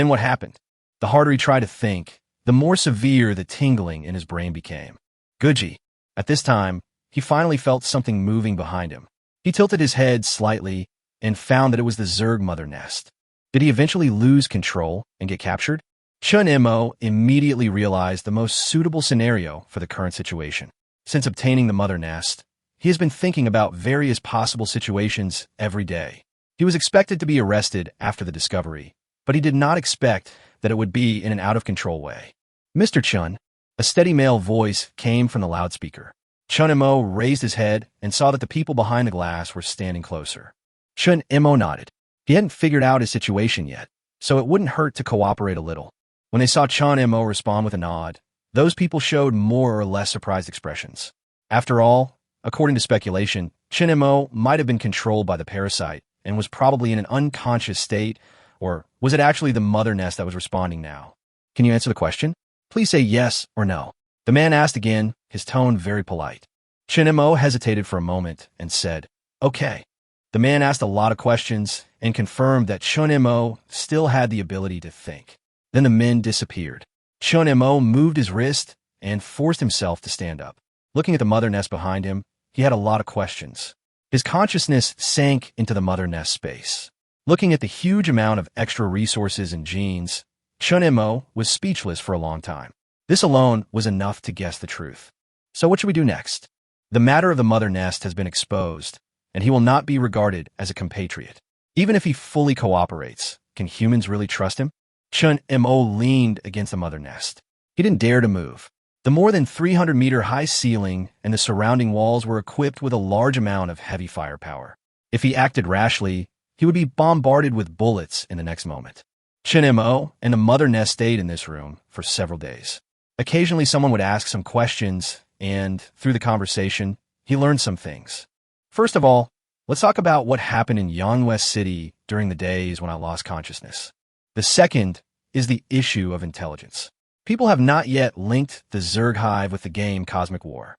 what happened? The harder he tried to think, the more severe the tingling in his brain became. Guji. At this time, he finally felt something moving behind him. He tilted his head slightly and found that it was the Zerg mother nest. Did he eventually lose control and get captured? Chun Mo immediately realized the most suitable scenario for the current situation. Since obtaining the mother nest, he has been thinking about various possible situations every day. He was expected to be arrested after the discovery, but he did not expect that it would be in an out-of-control way. Mr. Chun, a steady male voice came from the loudspeaker. Chun Mo raised his head and saw that the people behind the glass were standing closer. Chun Mo nodded. He hadn't figured out his situation yet, so it wouldn't hurt to cooperate a little. When they saw Chun Mo respond with a nod, those people showed more or less surprised expressions. After all, according to speculation, Chun Mo might have been controlled by the parasite and was probably in an unconscious state, or was it actually the mother nest that was responding now? Can you answer the question? Please say yes or no. The man asked again, his tone very polite. Chun Mo hesitated for a moment and said, okay. The man asked a lot of questions and confirmed that Chun Mo still had the ability to think. Then the men disappeared. Chun Mo moved his wrist and forced himself to stand up. Looking at the mother nest behind him, he had a lot of questions. His consciousness sank into the mother nest space. Looking at the huge amount of extra resources and genes, Chun Mo was speechless for a long time. This alone was enough to guess the truth. So what should we do next? The matter of the mother nest has been exposed, and he will not be regarded as a compatriot. Even if he fully cooperates, can humans really trust him? Chun Mo leaned against the mother nest. He didn't dare to move. The more than 300-meter high ceiling and the surrounding walls were equipped with a large amount of heavy firepower. If he acted rashly, he would be bombarded with bullets in the next moment. Chun Mo and the mother nest stayed in this room for several days. Occasionally someone would ask some questions, and through the conversation, he learned some things. First of all, let's talk about what happened in Yangwest City during the days when I lost consciousness. The second is the issue of intelligence. People have not yet linked the Zerg Hive with the game Cosmic War.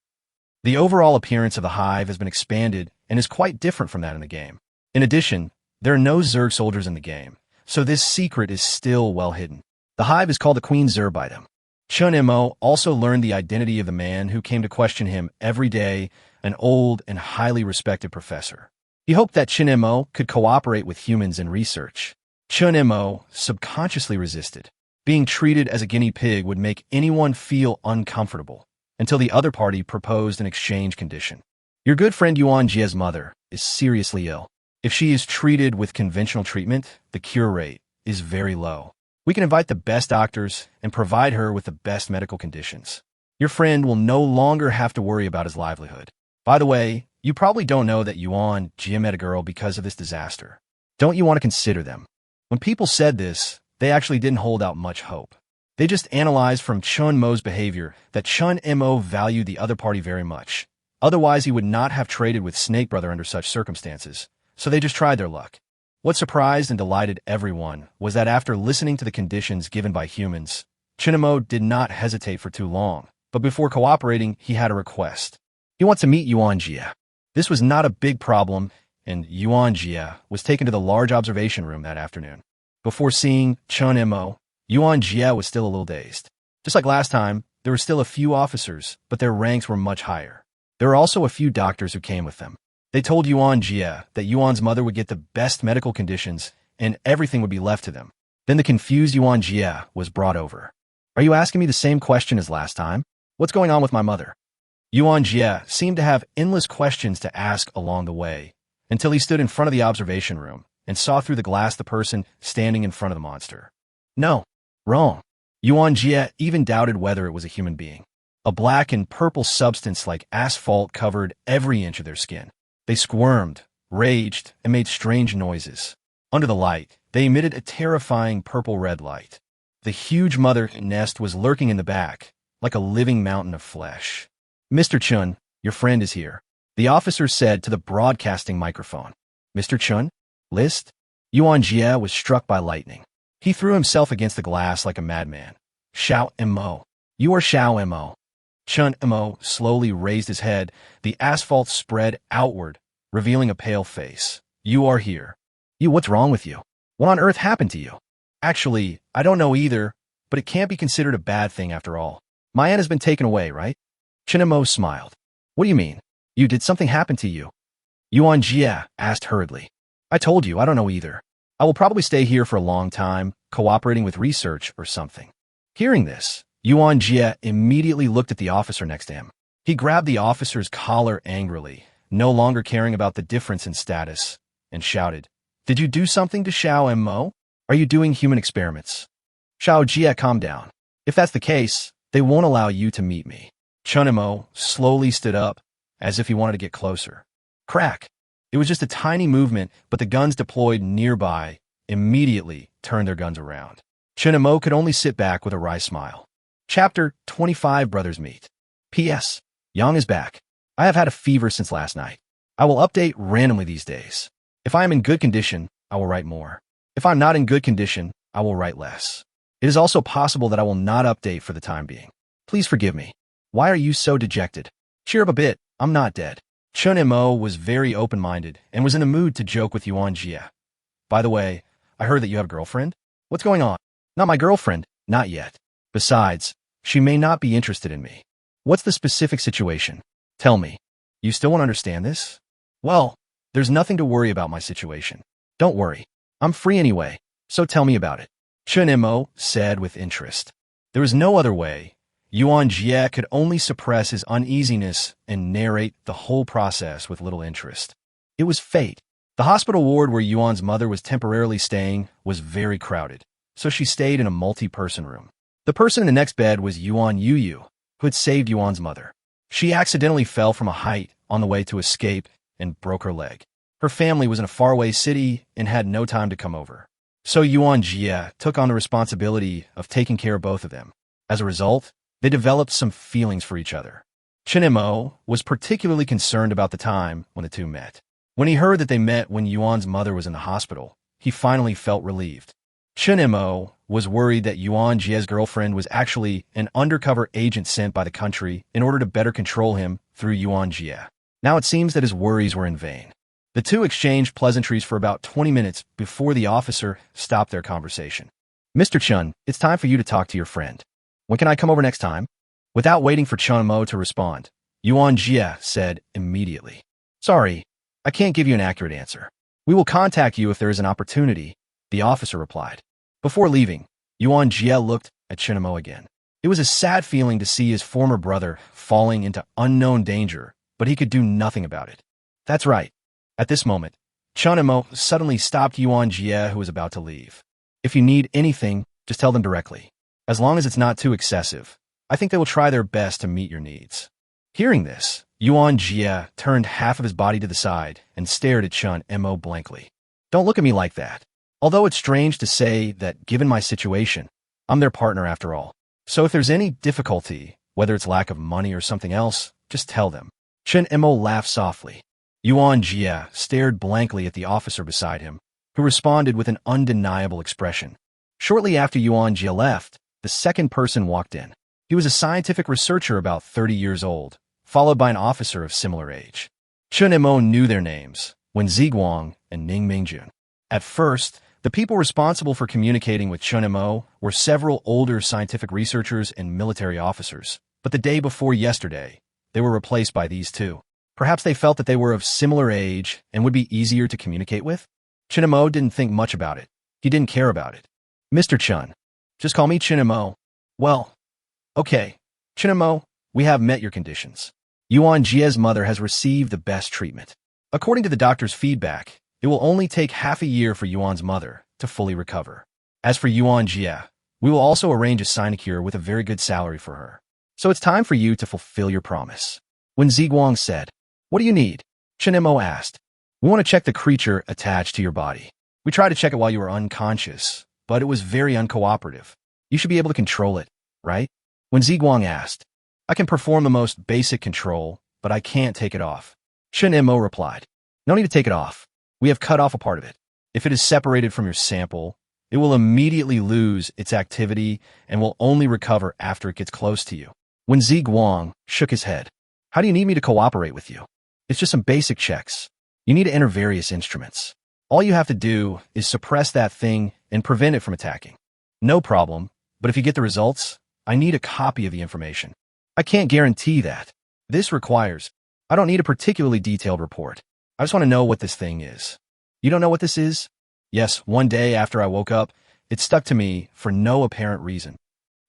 The overall appearance of the Hive has been expanded and is quite different from that in the game. In addition, there are no Zerg soldiers in the game, so this secret is still well hidden. The Hive is called the Queen Zerg by them. Chun Mo also learned the identity of the man who came to question him every day, an old and highly respected professor. He hoped that Chun Mo could cooperate with humans in research. Chun Mo subconsciously resisted. Being treated as a guinea pig would make anyone feel uncomfortable, until the other party proposed an exchange condition. Your good friend Yuan Jia's mother is seriously ill. If she is treated with conventional treatment, the cure rate is very low. We can invite the best doctors and provide her with the best medical conditions. Your friend will no longer have to worry about his livelihood. By the way, you probably don't know that Yuan Jia met a girl because of this disaster. Don't you want to consider them? When people said this, they actually didn't hold out much hope. They just analyzed from Chun Mo's behavior that Chun Mo valued the other party very much. Otherwise, he would not have traded with Snake Brother under such circumstances, so they just tried their luck. What surprised and delighted everyone was that after listening to the conditions given by humans, Chun Mo did not hesitate for too long, but before cooperating, he had a request. He wants to meet Yuan Jia. This was not a big problem, and Yuan Jia was taken to the large observation room that afternoon. Before seeing Chun Mo, Yuan Jia was still a little dazed. Just like last time, there were still a few officers, but their ranks were much higher. There were also a few doctors who came with them. They told Yuan Jia that Yuan's mother would get the best medical conditions and everything would be left to them. Then the confused Yuan Jia was brought over. Are you asking me the same question as last time? What's going on with my mother? Yuan Jia seemed to have endless questions to ask along the way, until he stood in front of the observation room and saw through the glass the person standing in front of the monster. No, wrong. Yuan Jia even doubted whether it was a human being. A black and purple substance like asphalt covered every inch of their skin. They squirmed, raged, and made strange noises. Under the light, they emitted a terrifying purple-red light. The huge mother nest was lurking in the back, like a living mountain of flesh. Mr. Chun, your friend is here, the officer said to the broadcasting microphone. Mr. Chun? List? Yuan Jia was struck by lightning. He threw himself against the glass like a madman. Xiao Mo. You are Xiao Mo. Chun Mo slowly raised his head. The asphalt spread outward, revealing a pale face. You are here. What's wrong with you? What on earth happened to you? Actually, I don't know either, but it can't be considered a bad thing after all. My aunt has been taken away, right? Chun Mo smiled. What do you mean? Did something happen to you? Yuan Jia asked hurriedly. I told you, I don't know either. I will probably stay here for a long time, cooperating with research or something. Hearing this, Yuan Jia immediately looked at the officer next to him. He grabbed the officer's collar angrily, no longer caring about the difference in status, and shouted, "Did you do something to Xiao Mo? Are you doing human experiments?" "Xiao Jia, calm down. If that's the case, they won't allow you to meet me." Chun Mo slowly stood up, as if he wanted to get closer. Crack! It was just a tiny movement, but the guns deployed nearby immediately turned their guns around. Chun Mo could only sit back with a wry smile. Chapter 25 Brothers Meet. P.S. Yang is back. I have had a fever since last night. I will update randomly these days. If I am in good condition, I will write more. If I'm not in good condition, I will write less. It is also possible that I will not update for the time being. Please forgive me. Why are you so dejected? Cheer up a bit, I'm not dead. Chun Mo was very open-minded and was in the mood to joke with Yuan Jia. By the way, I heard that you have a girlfriend? What's going on? Not my girlfriend, not yet. Besides, she may not be interested in me. What's the specific situation? Tell me. You still won't understand this? Well, there's nothing to worry about my situation. Don't worry. I'm free anyway, so tell me about it. Chun Mo said with interest. There was no other way. Yuan Jia could only suppress his uneasiness and narrate the whole process with little interest. It was fate. The hospital ward where Yuan's mother was temporarily staying was very crowded, so she stayed in a multi-person room. The person in the next bed was Yuan Yu, who had saved Yuan's mother. She accidentally fell from a height on the way to escape and broke her leg. Her family was in a faraway city and had no time to come over. So Yuan Jia took on the responsibility of taking care of both of them. As a result, they developed some feelings for each other. Chun Mo was particularly concerned about the time when the two met. When he heard that they met when Yuan's mother was in the hospital, he finally felt relieved. Chun Mo was worried that Yuan Jia's girlfriend was actually an undercover agent sent by the country in order to better control him through Yuan Jia. Now it seems that his worries were in vain. The two exchanged pleasantries for about 20 minutes before the officer stopped their conversation. "Mr. Chun, it's time for you to talk to your friend. When can I come over next time?" Without waiting for Chun Mo to respond, Yuan Jia said immediately, "Sorry, I can't give you an accurate answer. We will contact you if there is an opportunity," the officer replied. Before leaving, Yuan Jia looked at Chun Mo again. It was a sad feeling to see his former brother falling into unknown danger, but he could do nothing about it. That's right. At this moment, Chun Mo suddenly stopped Yuan Jia, who was about to leave. "If you need anything, just tell them directly. As long as it's not too excessive, I think they will try their best to meet your needs." Hearing this, Yuan Jia turned half of his body to the side and stared at Chun Mo blankly. "Don't look at me like that. Although it's strange to say that given my situation, I'm their partner after all. So if there's any difficulty, whether it's lack of money or something else, just tell them." Chun Mo laughed softly. Yuan Jia stared blankly at the officer beside him, who responded with an undeniable expression. Shortly after Yuan Jia left, the second person walked in. He was a scientific researcher about 30 years old, followed by an officer of similar age. Chun Mo knew their names, Wen Ziguang and Ning Mingjun. At first, the people responsible for communicating with Chun Mo were several older scientific researchers and military officers, but the day before yesterday, they were replaced by these two. Perhaps they felt that they were of similar age and would be easier to communicate with? Chun Mo didn't think much about it. He didn't care about it. "Mr. Chun. Just call me Chun Mo." "Well, okay. Chun Mo, we have met your conditions. Yuan Jia's mother has received the best treatment. According to the doctor's feedback, it will only take half a year for Yuan's mother to fully recover. As for Yuan Jia, we will also arrange a sinecure with a very good salary for her. So it's time for you to fulfill your promise." When Ziguang said, "What do you need?" Chun Mo asked. "We want to check the creature attached to your body. We tried to check it while you were unconscious, but it was very uncooperative. You should be able to control it, right?" When Ziguang asked, "I can perform the most basic control, but I can't take it off." Chun Mo replied, "No need to take it off. We have cut off a part of it. If it is separated from your sample, it will immediately lose its activity and will only recover after it gets close to you." When Ziguang shook his head, "How do you need me to cooperate with you? It's just some basic checks. You need to enter various instruments. All you have to do is suppress that thing and prevent it from attacking." "No problem, but if you get the results, I need a copy of the information." "I can't guarantee that. This requires... I don't need a particularly detailed report. I just want to know what this thing is." "You don't know what this is?" "Yes, one day after I woke up, it stuck to me for no apparent reason.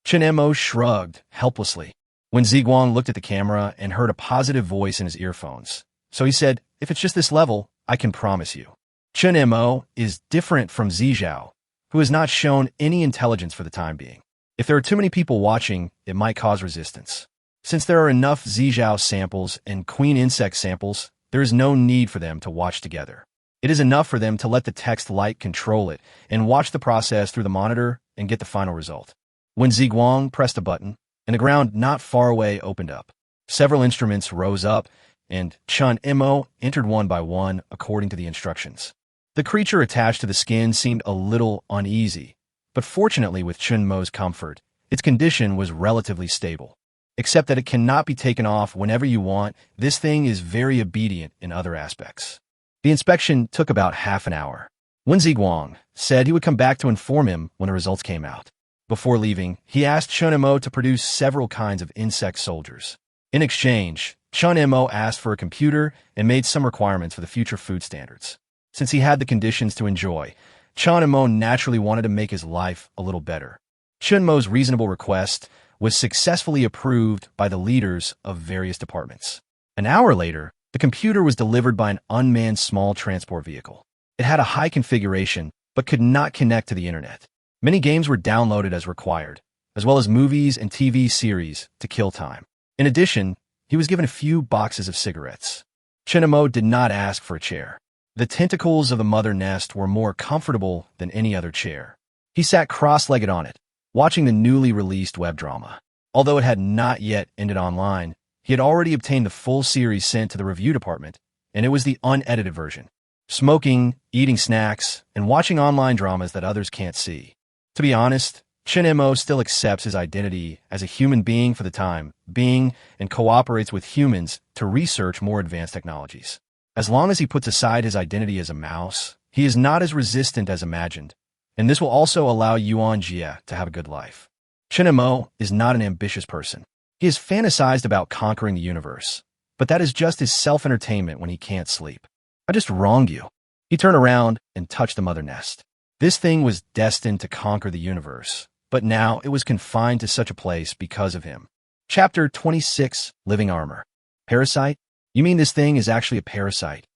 Chun Mo shrugged helplessly when Ziguang looked at the camera and heard a positive voice in his earphones. So he said, "If it's just this level, I can promise you." Chun Mo is different from Zizhao, who has not shown any intelligence for the time being. If there are too many people watching, it might cause resistance. Since there are enough Zizhao samples and queen insect samples, there is no need for them to watch together. It is enough for them to let the text light control it and watch the process through the monitor and get the final result. When Ziguang pressed a button, and the ground not far away opened up, several instruments rose up, and Chun Mo entered one by one according to the instructions. The creature attached to the skin seemed a little uneasy, but fortunately with Chun Mo's comfort, its condition was relatively stable. Except that it cannot be taken off whenever you want, this thing is very obedient in other aspects. The inspection took about half an hour. Wen Ziguang said he would come back to inform him when the results came out. Before leaving, he asked Chun Mo to produce several kinds of insect soldiers. In exchange, Chun Mo asked for a computer and made some requirements for the future food standards. Since he had the conditions to enjoy, Chun Mo naturally wanted to make his life a little better. Chun Mo's reasonable request was successfully approved by the leaders of various departments. An hour later, the computer was delivered by an unmanned small transport vehicle. It had a high configuration, but could not connect to the internet. Many games were downloaded as required, as well as movies and TV series to kill time. In addition, he was given a few boxes of cigarettes. Chun Mo did not ask for a chair. The tentacles of the mother nest were more comfortable than any other chair. He sat cross-legged on it, watching the newly released web drama. Although it had not yet ended online, he had already obtained the full series sent to the review department, and it was the unedited version. Smoking, eating snacks, and watching online dramas that others can't see. To be honest, Chun Mo still accepts his identity as a human being for the time being and cooperates with humans to research more advanced technologies. As long as he puts aside his identity as a mouse, he is not as resistant as imagined, and this will also allow Yuan Jia to have a good life. Chun Mo is not an ambitious person. He has fantasized about conquering the universe, but that is just his self-entertainment when he can't sleep. I just wronged you. He turned around and touched the mother nest. This thing was destined to conquer the universe, but now it was confined to such a place because of him. Chapter 26, Living Armor. Parasite? You mean this thing is actually a parasite?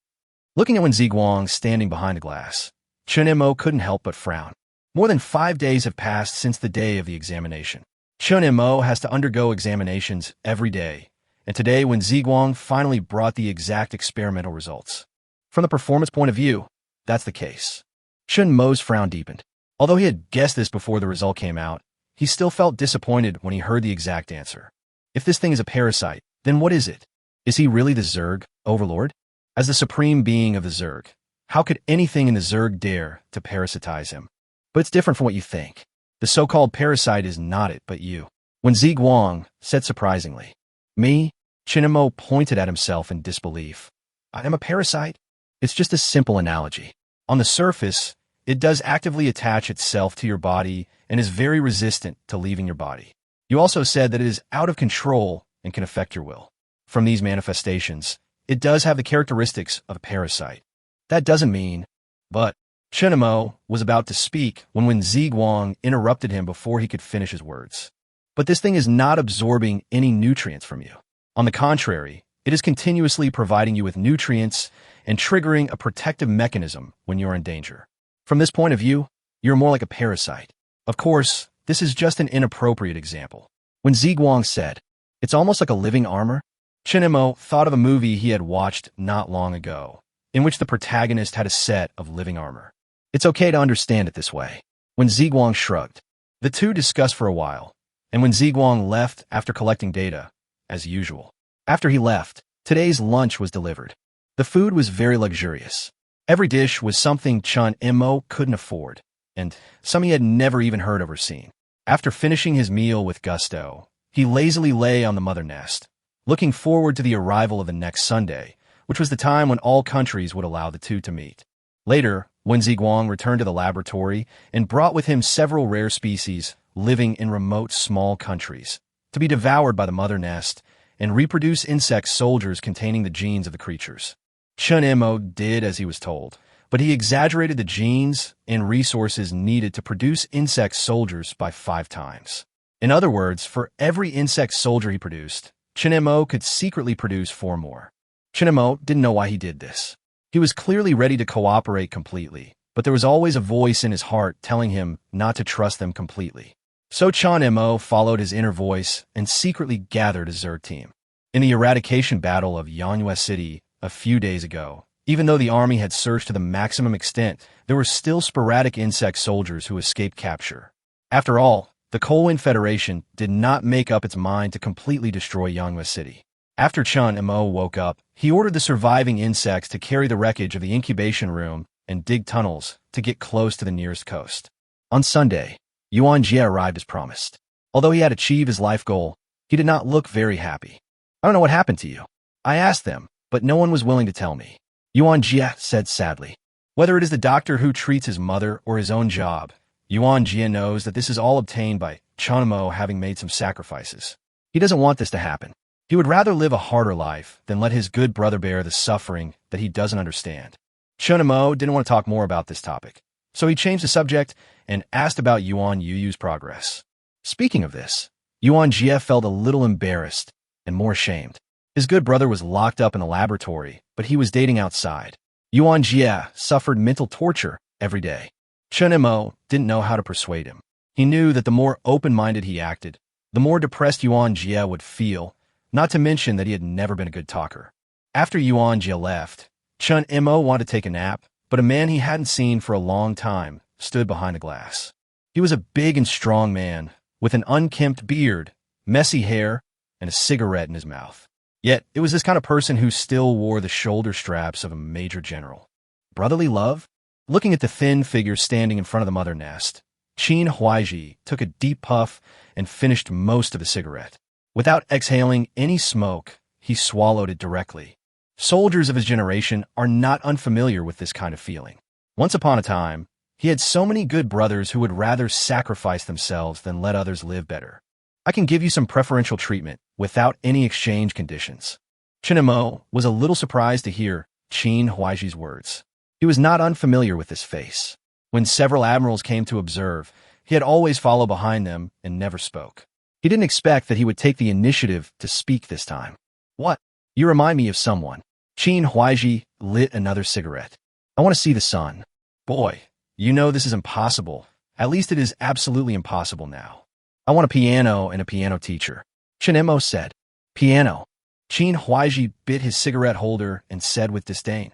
Looking at Wen Ziguang standing behind the glass, Chun Mo couldn't help but frown. More than 5 days have passed since the day of the examination. Chun Mo has to undergo examinations every day, and today Wen Ziguang finally brought the exact experimental results. From the performance point of view, that's the case. Chun Mo's frown deepened. Although he had guessed this before the result came out, he still felt disappointed when he heard the exact answer. If this thing is a parasite, then what is it? Is he really the Zerg overlord? As the supreme being of the Zerg, how could anything in the Zerg dare to parasitize him? But it's different from what you think. The so-called parasite is not it, but you. When Ziguang said surprisingly, "Me?" Chun Mo pointed at himself in disbelief. "I am a parasite?" It's just a simple analogy. On the surface, it does actively attach itself to your body and is very resistant to leaving your body. You also said that it is out of control and can affect your will. From these manifestations, it does have the characteristics of a parasite. That doesn't mean, but Chun Mo was about to speak when Ziguang interrupted him before he could finish his words. But this thing is not absorbing any nutrients from you. On the contrary, it is continuously providing you with nutrients and triggering a protective mechanism when you're in danger. From this point of view, you're more like a parasite. Of course, this is just an inappropriate example. When Ziguang said, "It's almost like a living armor," Chun Mo thought of a movie he had watched not long ago, in which the protagonist had a set of living armor. It's okay to understand it this way. When Ziguang shrugged, the two discussed for a while, and when Ziguang left after collecting data, as usual. After he left, today's lunch was delivered. The food was very luxurious. Every dish was something Chun Mo couldn't afford, and some he had never even heard of or seen. After finishing his meal with gusto, he lazily lay on the mother nest, looking forward to the arrival of the next Sunday, which was the time when all countries would allow the two to meet. Later, Wen Ziguang returned to the laboratory and brought with him several rare species living in remote small countries to be devoured by the mother nest and reproduce insect soldiers containing the genes of the creatures. Chun Mo did as he was told, but he exaggerated the genes and resources needed to produce insect soldiers by 5 times. In other words, for every insect soldier he produced, Chun Mo could secretly produce 4 more. Chun Mo didn't know why he did this. He was clearly ready to cooperate completely, but there was always a voice in his heart telling him not to trust them completely. So Chun Mo followed his inner voice and secretly gathered a Zerg team. In the eradication battle of Yuan Jia City a few days ago, even though the army had surged to the maximum extent, there were still sporadic insect soldiers who escaped capture. After all, the Colwyn Federation did not make up its mind to completely destroy Yuan Jia City. After Chun Mo woke up, he ordered the surviving insects to carry the wreckage of the incubation room and dig tunnels to get close to the nearest coast. On Sunday, Yuan Jia arrived as promised. Although he had achieved his life goal, he did not look very happy. "I don't know what happened to you." I asked them, but no one was willing to tell me. Yuan Jia said sadly. Whether it is the doctor who treats his mother or his own job, Yuan Jia knows that this is all obtained by Chun Mo having made some sacrifices. He doesn't want this to happen. He would rather live a harder life than let his good brother bear the suffering that he doesn't understand. Chun Mo didn't want to talk more about this topic, so he changed the subject and asked about Yuan Yu's progress. Speaking of this, Yuan Jia felt a little embarrassed and more ashamed. His good brother was locked up in the laboratory, but he was dating outside. Yuan Jia suffered mental torture every day. Chun Mo didn't know how to persuade him. He knew that the more open-minded he acted, the more depressed Yuan Jia would feel, not to mention that he had never been a good talker. After Yuan Jia left, Chun Mo wanted to take a nap, but a man he hadn't seen for a long time stood behind a glass. He was a big and strong man, with an unkempt beard, messy hair, and a cigarette in his mouth. Yet, it was this kind of person who still wore the shoulder straps of a major general. Brotherly love? Looking at the thin figure standing in front of the mother nest, Qin Huaiji took a deep puff and finished most of the cigarette. Without exhaling any smoke, he swallowed it directly. Soldiers of his generation are not unfamiliar with this kind of feeling. Once upon a time, he had so many good brothers who would rather sacrifice themselves than let others live better. "I can give you some preferential treatment without any exchange conditions." Chun Mo was a little surprised to hear Qin Huaiji's words. He was not unfamiliar with this face. When several admirals came to observe, he had always followed behind them and never spoke. He didn't expect that he would take the initiative to speak this time. "What? You remind me of someone." Qin Huaiji lit another cigarette. "I want to see the sun." "Boy, you know this is impossible. At least it is absolutely impossible now." "I want a piano and a piano teacher," Chun Mo said. "Piano?" Qin Huaiji bit his cigarette holder and said with disdain.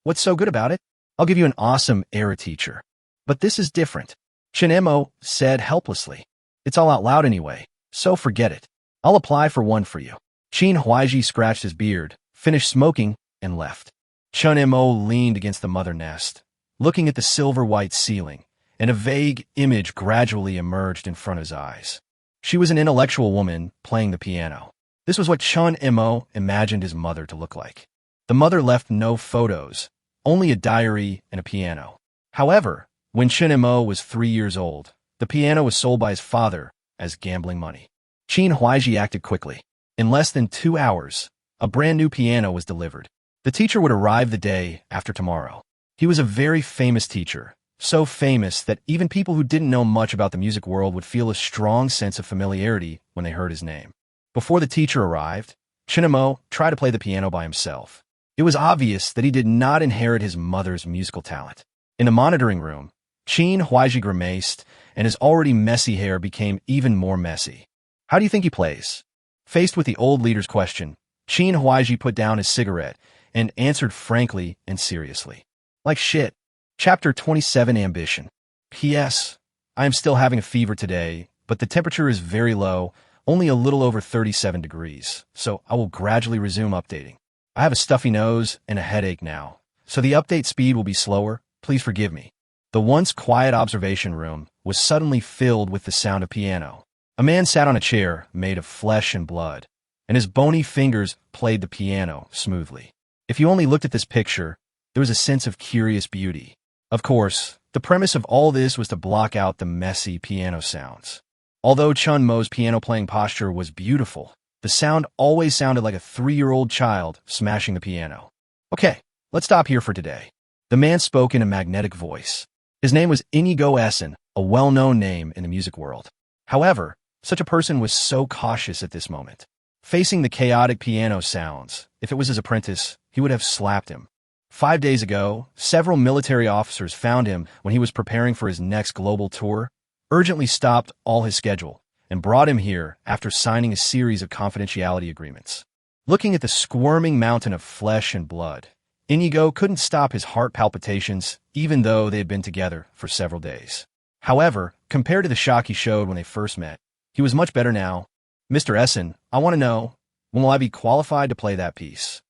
"What's so good about it? I'll give you an awesome era teacher." "But this is different," Chun Mo said helplessly. "It's all out loud anyway, so forget it. I'll apply for one for you." Qin Huaiji scratched his beard, finished smoking, and left. Chun Mo leaned against the mother nest, looking at the silver-white ceiling, and a vague image gradually emerged in front of his eyes. She was an intellectual woman playing the piano. This was what Chun Mo imagined his mother to look like. The mother left no photos, only a diary and a piano. However, when Chun Mo was 3 years old, the piano was sold by his father as gambling money. Qin Huaiji acted quickly. In less than 2 hours, a brand new piano was delivered. The teacher would arrive the day after tomorrow. He was a very famous teacher, so famous that even people who didn't know much about the music world would feel a strong sense of familiarity when they heard his name. Before the teacher arrived, Chun Mo tried to play the piano by himself. It was obvious that he did not inherit his mother's musical talent. In the monitoring room, Qin Huaiji grimaced, and his already messy hair became even more messy. "How do you think he plays?" Faced with the old leader's question, Qin Huaiji put down his cigarette and answered frankly and seriously. "Like shit." Chapter 27 Ambition. P.S. I am still having a fever today, but the temperature is very low, only a little over 37 degrees, so I will gradually resume updating. I have a stuffy nose and a headache now, so the update speed will be slower. Please forgive me. The once quiet observation room was suddenly filled with the sound of piano. A man sat on a chair made of flesh and blood, and his bony fingers played the piano smoothly. If you only looked at this picture, there was a sense of curious beauty. Of course, the premise of all this was to block out the messy piano sounds. Although Chun Mo's piano-playing posture was beautiful, the sound always sounded like a 3-year-old child smashing the piano. "Okay, let's stop here for today." The man spoke in a magnetic voice. His name was Inigo Essen, a well-known name in the music world. However, Such a person was so cautious at this moment. Facing the chaotic piano sounds, if it was his apprentice, he would have slapped him. 5 days ago, several military officers found him when he was preparing for his next global tour, urgently stopped all his schedule, and brought him here after signing a series of confidentiality agreements. Looking at the squirming mountain of flesh and blood, Inigo couldn't stop his heart palpitations, even though they had been together for several days. However, compared to the shock he showed when they first met, he was much better now. Mr. Essen, I want to know, when will I be qualified to play that piece?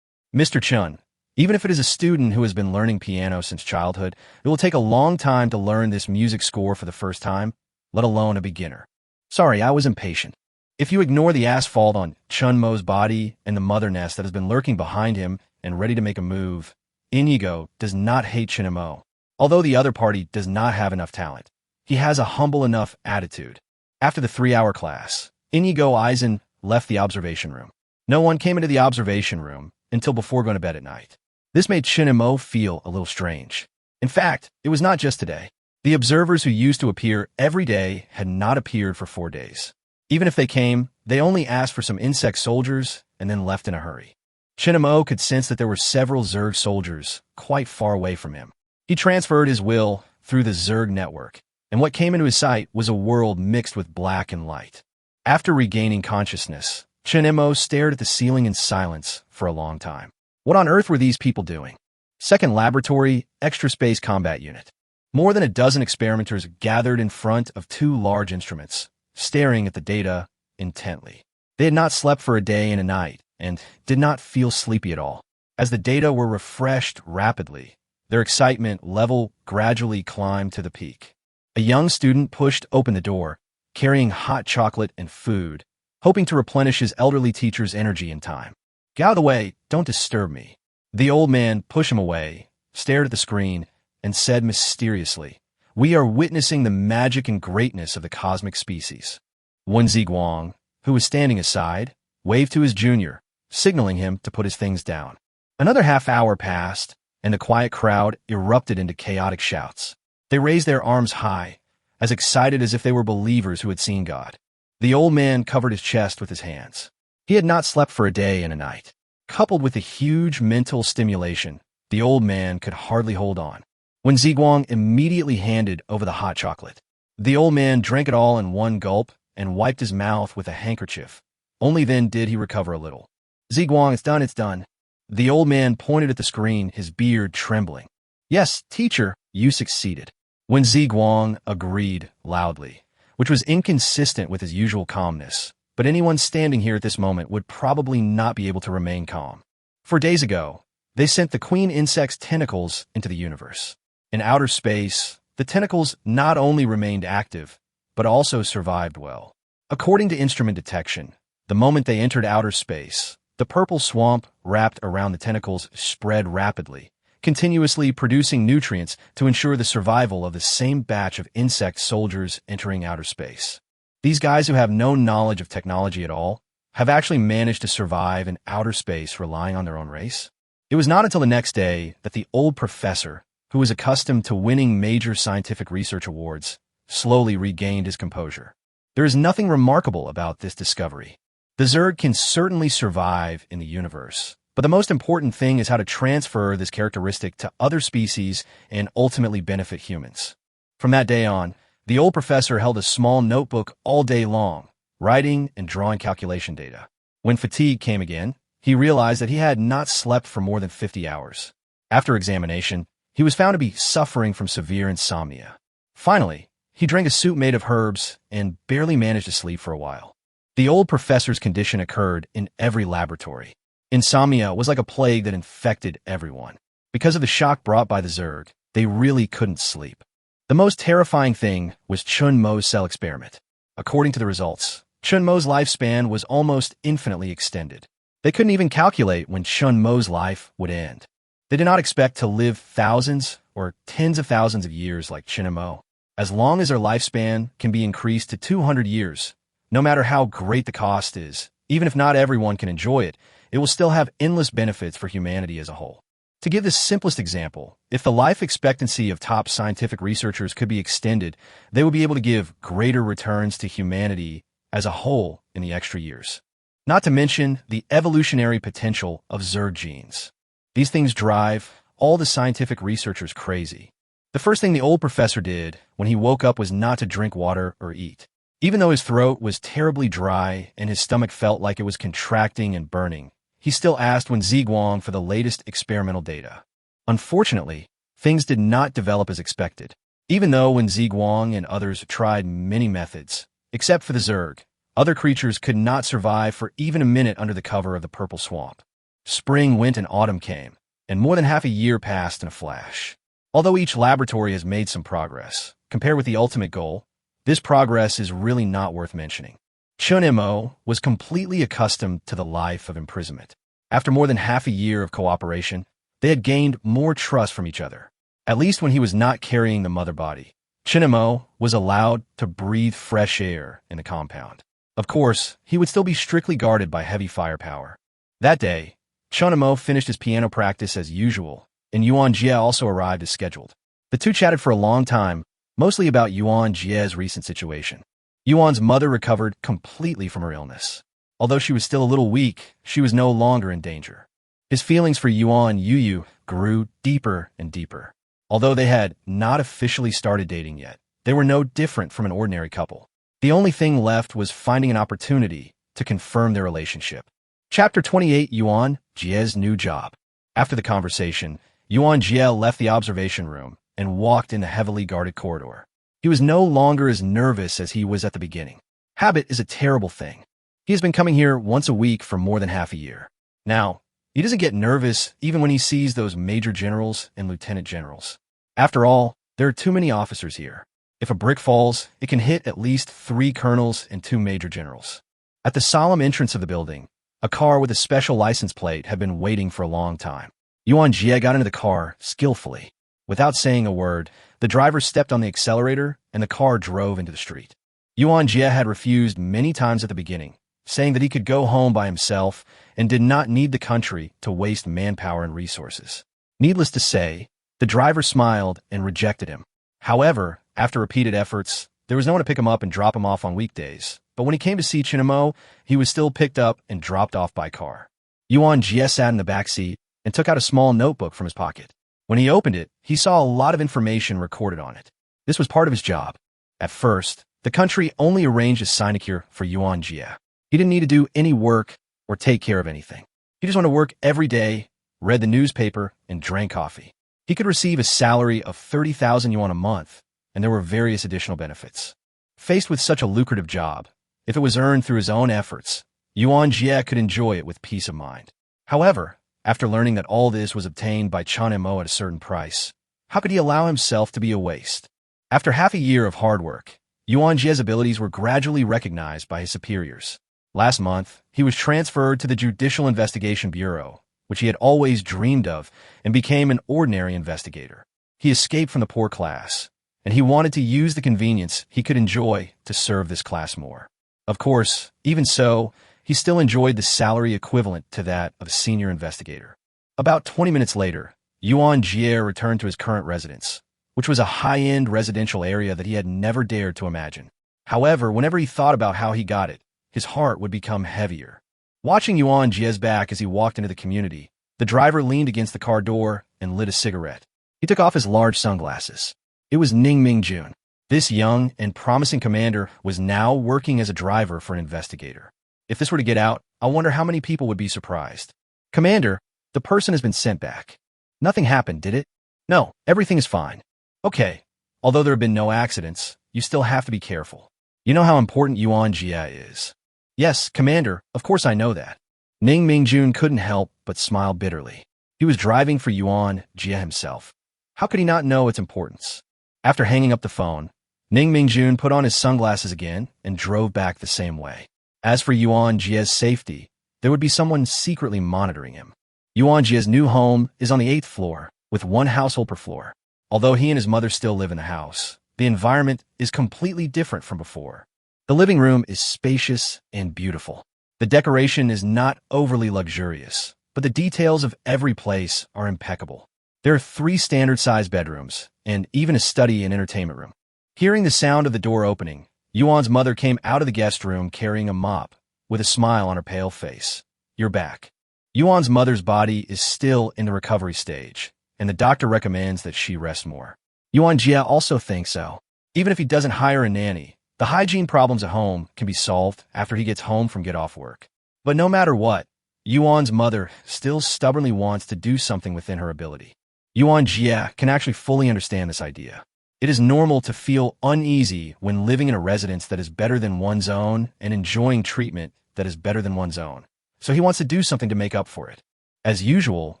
Mr. Chun, even if it is a student who has been learning piano since childhood, it will take a long time to learn this music score for the first time, let alone a beginner. Sorry, I was impatient. If you ignore the asphalt on Chun Mo's body and the mother nest that has been lurking behind him and ready to make a move, Inigo does not hate Chun Mo. Although the other party does not have enough talent, he has a humble enough attitude. After the 3-hour class, Inigo Eisen left the observation room. No one came into the observation room until before going to bed at night. This made Chun Mo feel a little strange. In fact, it was not just today. The observers who used to appear every day had not appeared for 4 days. Even if they came, they only asked for some insect soldiers and then left in a hurry. Chun Mo could sense that there were several Zerg soldiers quite far away from him. He transferred his will through the Zerg network, and what came into his sight was a world mixed with black and light. After regaining consciousness, Chun Mo stared at the ceiling in silence for a long time. What on earth were these people doing? Second Laboratory, Extra Space Combat Unit. More than a dozen experimenters gathered in front of 2 large instruments, staring at the data intently. They had not slept for a day and a night, and did not feel sleepy at all. As the data were refreshed rapidly, their excitement level gradually climbed to the peak. A young student pushed open the door, carrying hot chocolate and food, hoping to replenish his elderly teacher's energy in time. Get out of the way, don't disturb me. The old man pushed him away, stared at the screen, and said mysteriously, "We are witnessing the magic and greatness of the cosmic species." Yuan Jia, who was standing aside, waved to his junior, signaling him to put his things down. Another half-hour passed, and the quiet crowd erupted into chaotic shouts. They raised their arms high, as excited as if they were believers who had seen God. The old man covered his chest with his hands. He had not slept for a day and a night. Coupled with the huge mental stimulation, the old man could hardly hold on. When Ziguang immediately handed over the hot chocolate, the old man drank it all in one gulp and wiped his mouth with a handkerchief. Only then did he recover a little. Ziguang, it's done, it's done. The old man pointed at the screen, his beard trembling. Yes, teacher, you succeeded. When Ziguang agreed loudly, which was inconsistent with his usual calmness, but anyone standing here at this moment would probably not be able to remain calm. 4 days ago, they sent the queen insect's tentacles into the universe. In outer space, the tentacles not only remained active, but also survived well. According to instrument detection, the moment they entered outer space, the purple swamp wrapped around the tentacles spread rapidly, continuously producing nutrients to ensure the survival of the same batch of insect soldiers entering outer space. These guys who have no knowledge of technology at all have actually managed to survive in outer space relying on their own race. It was not until the next day that the old professor, who was accustomed to winning major scientific research awards, slowly regained his composure. There is nothing remarkable about this discovery. The Zerg can certainly survive in the universe, but the most important thing is how to transfer this characteristic to other species and ultimately benefit humans. From that day on, the old professor held a small notebook all day long, writing and drawing calculation data. When fatigue came again, he realized that he had not slept for more than 50 hours. After examination, he was found to be suffering from severe insomnia. Finally, he drank a soup made of herbs and barely managed to sleep for a while. The old professor's condition occurred in every laboratory. Insomnia was like a plague that infected everyone. Because of the shock brought by the Zerg, they really couldn't sleep. The most terrifying thing was Chun Mo's cell experiment. According to the results, Chun Mo's lifespan was almost infinitely extended. They couldn't even calculate when Chun Mo's life would end. They did not expect to live thousands or tens of thousands of years like Chun Mo. As long as their lifespan can be increased to 200 years, no matter how great the cost is, even if not everyone can enjoy it, it will still have endless benefits for humanity as a whole. To give the simplest example, if the life expectancy of top scientific researchers could be extended, they would be able to give greater returns to humanity as a whole in the extra years. Not to mention the evolutionary potential of Zerg genes. These things drive all the scientific researchers crazy. The first thing the old professor did when he woke up was not to drink water or eat. Even though his throat was terribly dry and his stomach felt like it was contracting and burning, he still asked Wen Ziguang for the latest experimental data. Unfortunately, things did not develop as expected. Even though Wen Ziguang and others tried many methods, except for the Zerg, other creatures could not survive for even a minute under the cover of the purple swamp. Spring went and autumn came, and more than half a year passed in a flash. Although each laboratory has made some progress, compared with the ultimate goal, this progress is really not worth mentioning. Chun Mo was completely accustomed to the life of imprisonment. After more than half a year of cooperation, they had gained more trust from each other. At least when he was not carrying the mother body, Chun Mo was allowed to breathe fresh air in the compound. Of course, he would still be strictly guarded by heavy firepower. That day, Chun Mo finished his piano practice as usual, and Yuan Jia also arrived as scheduled. The two chatted for a long time, mostly about Yuan Jia's recent situation. Yuan's mother recovered completely from her illness. Although she was still a little weak, she was no longer in danger. His feelings for Yuan Yuyu grew deeper and deeper. Although they had not officially started dating yet, they were no different from an ordinary couple. The only thing left was finding an opportunity to confirm their relationship. Chapter 28: Yuan Jia's new job. After the conversation, Yuan Jia left the observation room and walked in the heavily guarded corridor. He was no longer as nervous as he was at the beginning. Habit is a terrible thing. He has been coming here once a week for more than half a year. Now, he doesn't get nervous even when he sees those major generals and lieutenant generals. After all, there are too many officers here. If a brick falls, it can hit at least 3 colonels and 2 major generals. At the solemn entrance of the building, a car with a special license plate had been waiting for a long time. Yuan Jia got into the car skillfully. Without saying a word, the driver stepped on the accelerator and the car drove into the street. Yuan Jia had refused many times at the beginning, saying that he could go home by himself and did not need the country to waste manpower and resources. Needless to say, the driver smiled and rejected him. However, after repeated efforts, there was no one to pick him up and drop him off on weekdays. But when he came to see Chun Mo, he was still picked up and dropped off by car. Yuan Jia sat in the back seat and took out a small notebook from his pocket. When he opened it, he saw a lot of information recorded on it. This was part of his job. At first, the country only arranged a sinecure for Yuan Jia. He didn't need to do any work or take care of anything. He just wanted to work every day, read the newspaper, and drank coffee. He could receive a salary of 30,000 yuan a month, and there were various additional benefits. Faced with such a lucrative job, if it was earned through his own efforts, Yuan Jia could enjoy it with peace of mind. However, after learning that all this was obtained by Chun Mo at a certain price, how could he allow himself to be a waste? After half a year of hard work, Yuan Jia's abilities were gradually recognized by his superiors. Last month, he was transferred to the Judicial Investigation Bureau, which he had always dreamed of, and became an ordinary investigator. He escaped from the poor class, and he wanted to use the convenience he could enjoy to serve this class more. Of course, even so, he still enjoyed the salary equivalent to that of a senior investigator. About 20 minutes later, Yuan Jia returned to his current residence, which was a high-end residential area that he had never dared to imagine. However, whenever he thought about how he got it, his heart would become heavier. Watching Yuan Jia's back as he walked into the community, the driver leaned against the car door and lit a cigarette. He took off his large sunglasses. It was Ning Xixi. This young and promising commander was now working as a driver for an investigator. If this were to get out, I wonder how many people would be surprised. Commander, the person has been sent back. Nothing happened, did it? No, everything is fine. Okay, although there have been no accidents, you still have to be careful. You know how important Yuan Jia is. Yes, Commander, of course I know that. Ning Xixi couldn't help but smile bitterly. He was driving for Yuan Jia himself. How could he not know its importance? After hanging up the phone, Ning Xixi put on his sunglasses again and drove back the same way. As for Yuan Jia's safety, there would be someone secretly monitoring him. Yuan Jia's new home is on the 8th floor, with 1 household per floor. Although he and his mother still live in the house, the environment is completely different from before. The living room is spacious and beautiful. The decoration is not overly luxurious, but the details of every place are impeccable. There are 3 standard-sized bedrooms, and even a study and entertainment room. Hearing the sound of the door opening, Yuan's mother came out of the guest room carrying a mop, with a smile on her pale face. "You're back." Yuan's mother's body is still in the recovery stage, and the doctor recommends that she rest more. Yuan Jia also thinks so. Even if he doesn't hire a nanny, the hygiene problems at home can be solved after he gets home from get-off work. But no matter what, Yuan's mother still stubbornly wants to do something within her ability. Yuan Jia can actually fully understand this idea. It is normal to feel uneasy when living in a residence that is better than one's own and enjoying treatment that is better than one's own. So he wants to do something to make up for it. As usual,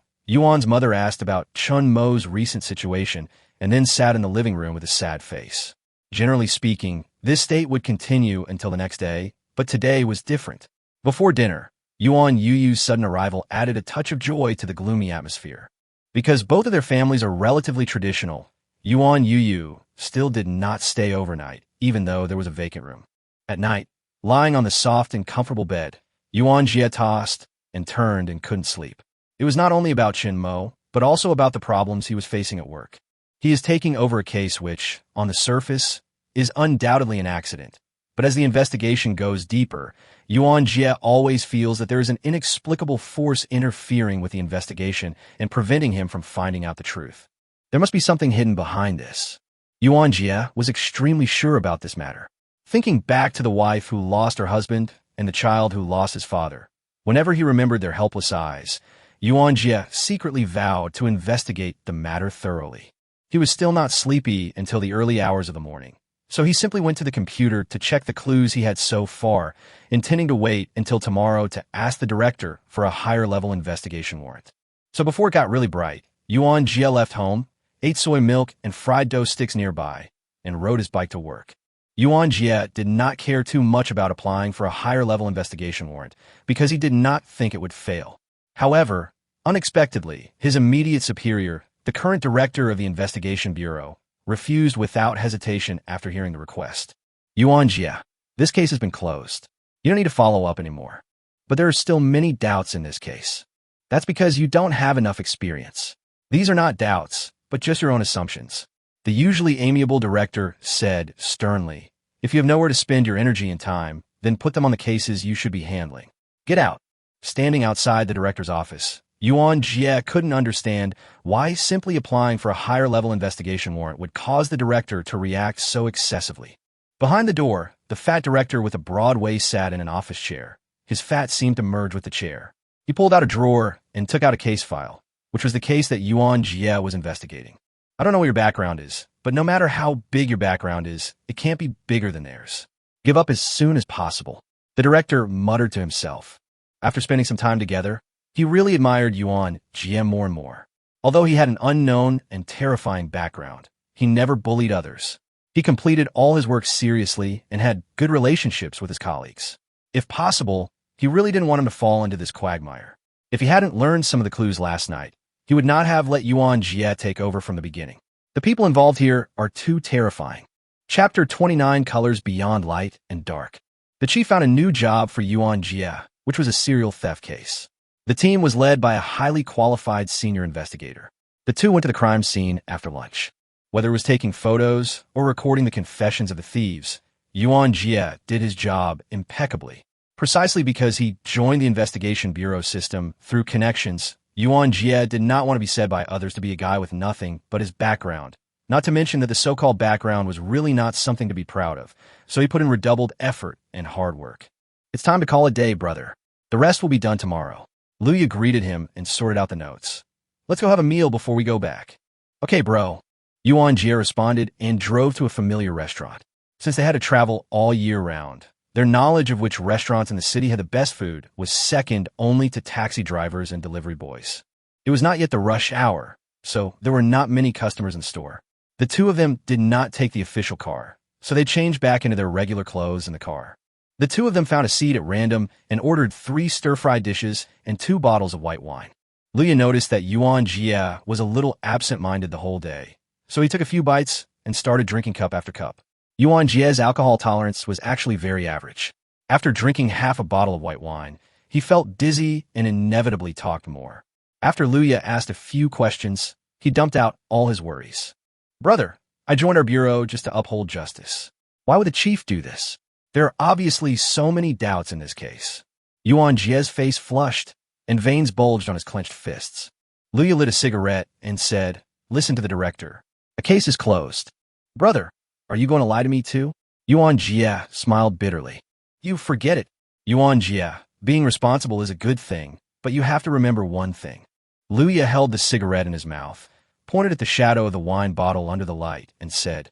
Yuan's mother asked about Chun Mo's recent situation and then sat in the living room with a sad face. Generally speaking, this state would continue until the next day, but today was different. Before dinner, Yuan Yuyu's sudden arrival added a touch of joy to the gloomy atmosphere. Because both of their families are relatively traditional, Yuan Yuyu still did not stay overnight, even though there was a vacant room. At night, lying on the soft and comfortable bed, Yuan Jia tossed and turned and couldn't sleep. It was not only about Chun Mo, but also about the problems he was facing at work. He is taking over a case which, on the surface, is undoubtedly an accident. But as the investigation goes deeper, Yuan Jia always feels that there is an inexplicable force interfering with the investigation and preventing him from finding out the truth. There must be something hidden behind this. Yuan Jia was extremely sure about this matter. Thinking back to the wife who lost her husband and the child who lost his father, whenever he remembered their helpless eyes, Yuan Jia secretly vowed to investigate the matter thoroughly. He was still not sleepy until the early hours of the morning, so he simply went to the computer to check the clues he had so far, intending to wait until tomorrow to ask the director for a higher-level investigation warrant. So before it got really bright, Yuan Jia left home, ate soy milk and fried dough sticks nearby, and rode his bike to work. Yuan Jia did not care too much about applying for a higher-level investigation warrant because he did not think it would fail. However, unexpectedly, his immediate superior, the current director of the Investigation Bureau, refused without hesitation after hearing the request. "Yuan Jia, this case has been closed. You don't need to follow up anymore. But there are still many doubts in this case. That's because you don't have enough experience. These are not doubts, but just your own assumptions." The usually amiable director said sternly, "If you have nowhere to spend your energy and time, then put them on the cases you should be handling. Get out." Standing outside the director's office, Yuan Jia couldn't understand why simply applying for a higher-level investigation warrant would cause the director to react so excessively. Behind the door, the fat director with a broad waist sat in an office chair. His fat seemed to merge with the chair. He pulled out a drawer and took out a case file, which was the case that Yuan Jia was investigating. "I don't know what your background is, but no matter how big your background is, it can't be bigger than theirs. Give up as soon as possible." The director muttered to himself. After spending some time together, he really admired Yuan Jia more and more. Although he had an unknown and terrifying background, he never bullied others. He completed all his work seriously and had good relationships with his colleagues. If possible, he really didn't want him to fall into this quagmire. If he hadn't learned some of the clues last night, he would not have let Yuan Jia take over from the beginning. The people involved here are too terrifying. Chapter 29 Colors Beyond Light and Dark. The chief found a new job for Yuan Jia, which was a serial theft case. The team was led by a highly qualified senior investigator. The two went to the crime scene after lunch. Whether it was taking photos or recording the confessions of the thieves, Yuan Jia did his job impeccably. Precisely because he joined the Investigation Bureau system through connections, Yuan Jia did not want to be said by others to be a guy with nothing but his background, not to mention that the so-called background was really not something to be proud of, so he put in redoubled effort and hard work. "It's time to call it a day, brother. The rest will be done tomorrow." Luya greeted him and sorted out the notes. "Let's go have a meal before we go back." "Okay, bro." Yuan Jia responded and drove to a familiar restaurant. Since they had to travel all year round, their knowledge of which restaurants in the city had the best food was second only to taxi drivers and delivery boys. It was not yet the rush hour, so there were not many customers in the store. The two of them did not take the official car, so they changed back into their regular clothes in the car. The two of them found a seat at random and ordered 3 stir-fried dishes and 2 bottles of white wine. Luya noticed that Yuan Jia was a little absent-minded the whole day, so he took a few bites and started drinking cup after cup. Yuan Jia's alcohol tolerance was actually very average. After drinking half a bottle of white wine, he felt dizzy and inevitably talked more. After Luya asked a few questions, he dumped out all his worries. "Brother, I joined our bureau just to uphold justice. Why would the chief do this? There are obviously so many doubts in this case. Yuan Jia's face flushed, and veins bulged on his clenched fists. Luya lit a cigarette and said, "Listen to the director. A case is closed." "Brother, are you going to lie to me too?" Yuan Jia smiled bitterly. "You forget it. Yuan Jia, being responsible is a good thing, but you have to remember one thing." Luya held the cigarette in his mouth, pointed at the shadow of the wine bottle under the light, and said,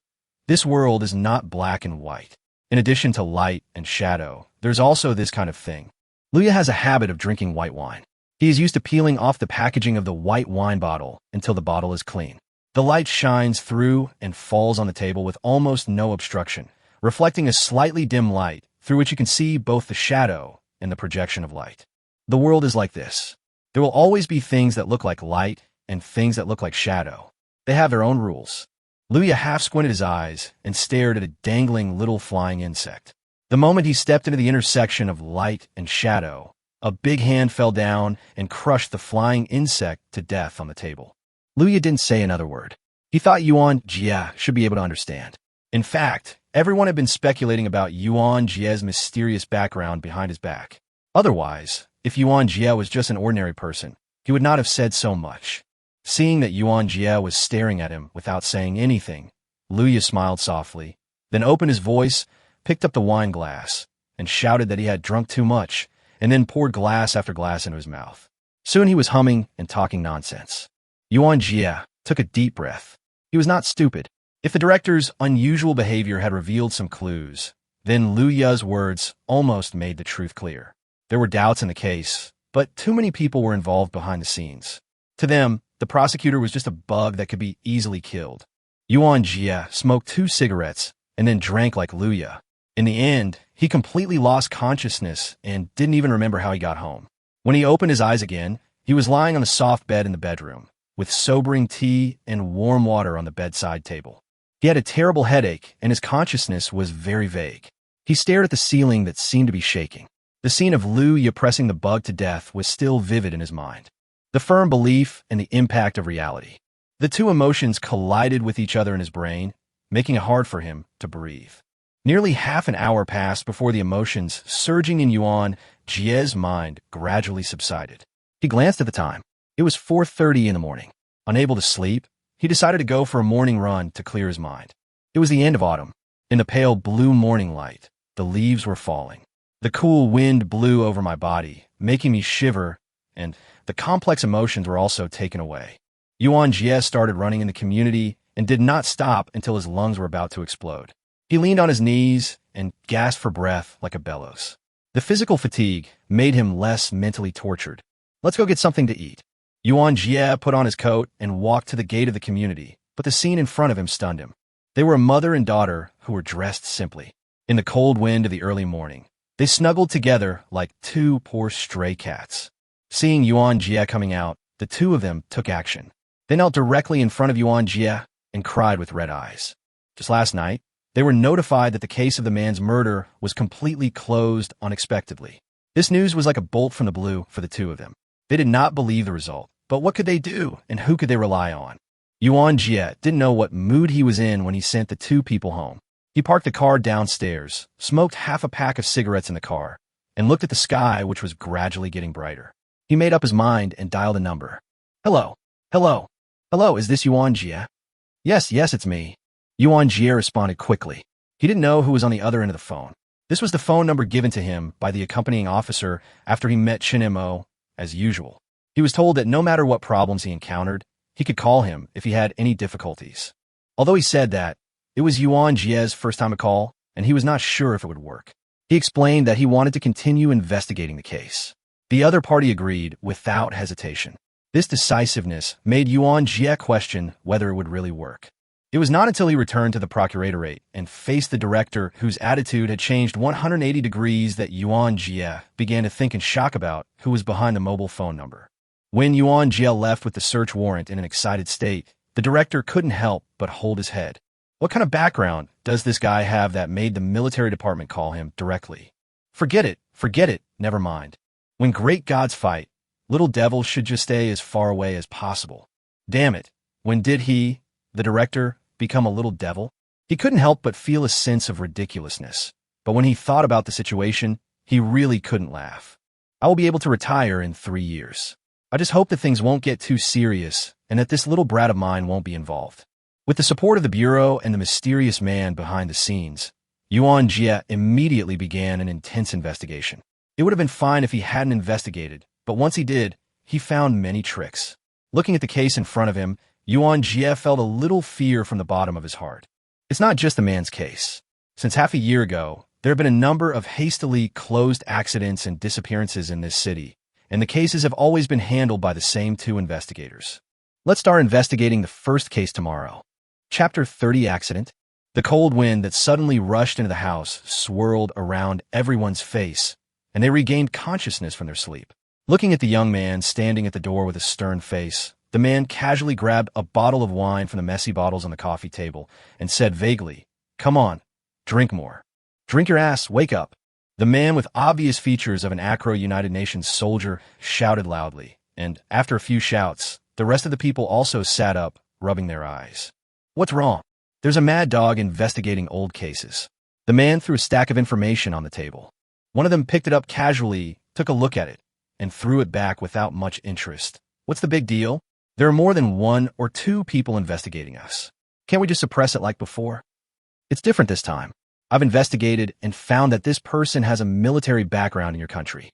"This world is not black and white. In addition to light and shadow, there's also this kind of thing." Luya has a habit of drinking white wine. He is used to peeling off the packaging of the white wine bottle until the bottle is clean. The light shines through and falls on the table with almost no obstruction, reflecting a slightly dim light through which you can see both the shadow and the projection of light. The world is like this. There will always be things that look like light and things that look like shadow. They have their own rules. Luya half squinted his eyes and stared at a dangling little flying insect. The moment he stepped into the intersection of light and shadow, a big hand fell down and crushed the flying insect to death on the table. Luya didn't say another word. He thought Yuan Jia should be able to understand. In fact, everyone had been speculating about Yuan Jia's mysterious background behind his back. Otherwise, if Yuan Jia was just an ordinary person, he would not have said so much. Seeing that Yuan Jia was staring at him without saying anything, Luya smiled softly, then opened his voice, picked up the wine glass, and shouted that he had drunk too much, and then poured glass after glass into his mouth. Soon he was humming and talking nonsense. Yuan Jia took a deep breath. He was not stupid. If the director's unusual behavior had revealed some clues, then Luya's words almost made the truth clear. There were doubts in the case, but too many people were involved behind the scenes. To them, the prosecutor was just a bug that could be easily killed. Yuan Jia smoked 2 cigarettes and then drank like Luya. In the end, he completely lost consciousness and didn't even remember how he got home. When he opened his eyes again, he was lying on a soft bed in the bedroom, with sobering tea and warm water on the bedside table. He had a terrible headache, and his consciousness was very vague. He stared at the ceiling that seemed to be shaking. The scene of Luya pressing the bug to death was still vivid in his mind. The firm belief and the impact of reality. The two emotions collided with each other in his brain, making it hard for him to breathe. Nearly half an hour passed before the emotions surging in Yuan Jia's mind gradually subsided. He glanced at the time. It was 4:30 in the morning. Unable to sleep, he decided to go for a morning run to clear his mind. It was the end of autumn. In the pale blue morning light, the leaves were falling. The cool wind blew over my body, making me shiver, and the complex emotions were also taken away. Yuan Jia started running in the community and did not stop until his lungs were about to explode. He leaned on his knees and gasped for breath like a bellows. The physical fatigue made him less mentally tortured. "Let's go get something to eat." Yuan Jia put on his coat and walked to the gate of the community, but the scene in front of him stunned him. They were a mother and daughter who were dressed simply. In the cold wind of the early morning, they snuggled together like 2 poor stray cats. Seeing Yuan Jia coming out, the 2 of them took action. They knelt directly in front of Yuan Jia and cried with red eyes. Just last night, they were notified that the case of the man's murder was completely closed unexpectedly. This news was like a bolt from the blue for the 2 of them. They did not believe the result, but what could they do and who could they rely on? Yuan Jia didn't know what mood he was in when he sent the 2 people home. He parked the car downstairs, smoked half a pack of cigarettes in the car, and looked at the sky, which was gradually getting brighter. He made up his mind and dialed a number. "Hello. Hello. Hello, is this Yuan Jia?" Yes, it's me." Yuan Jia responded quickly. He didn't know who was on the other end of the phone. This was the phone number given to him by the accompanying officer after he met Chun Mo, as usual. He was told that no matter what problems he encountered, he could call him if he had any difficulties. Although he said that, it was Yuan Jia's first time to call, and he was not sure if it would work. He explained that he wanted to continue investigating the case. The other party agreed without hesitation. This decisiveness made Yuan Jia question whether it would really work. It was not until he returned to the procuratorate and faced the director whose attitude had changed 180 degrees that Yuan Jia began to think in shock about who was behind the mobile phone number. When Yuan Jia left with the search warrant in an excited state, the director couldn't help but hold his head. What kind of background does this guy have that made the military department call him directly? Forget it, never mind. When great gods fight, little devils should just stay as far away as possible. Damn it, when did he, the director, become a little devil? He couldn't help but feel a sense of ridiculousness, but when he thought about the situation, he really couldn't laugh. I will be able to retire in 3 years. I just hope that things won't get too serious and that this little brat of mine won't be involved. With the support of the Bureau and the mysterious man behind the scenes, Yuan Jia immediately began an intense investigation. It would have been fine if he hadn't investigated, but once he did, he found many tricks. Looking at the case in front of him, Yuan Jia felt a little fear from the bottom of his heart. It's not just the man's case. Since half a year ago, there have been a number of hastily closed accidents and disappearances in this city, and the cases have always been handled by the same 2 investigators. Let's start investigating the first case tomorrow. Chapter 30 Accident. The cold wind that suddenly rushed into the house swirled around everyone's face, and they regained consciousness from their sleep. Looking at the young man standing at the door with a stern face, the man casually grabbed a bottle of wine from the messy bottles on the coffee table and said vaguely, "Come on, drink more. Drink your ass, wake up." The man with obvious features of an Acro United Nations soldier shouted loudly, and after a few shouts, the rest of the people also sat up, rubbing their eyes. "What's wrong?" "There's a mad dog investigating old cases." The man threw a stack of information on the table. One of them picked it up casually, took a look at it, and threw it back without much interest. "What's the big deal? There are more than 1 or 2 people investigating us. Can't we just suppress it like before?" "It's different this time. I've investigated and found that this person has a military background in your country,"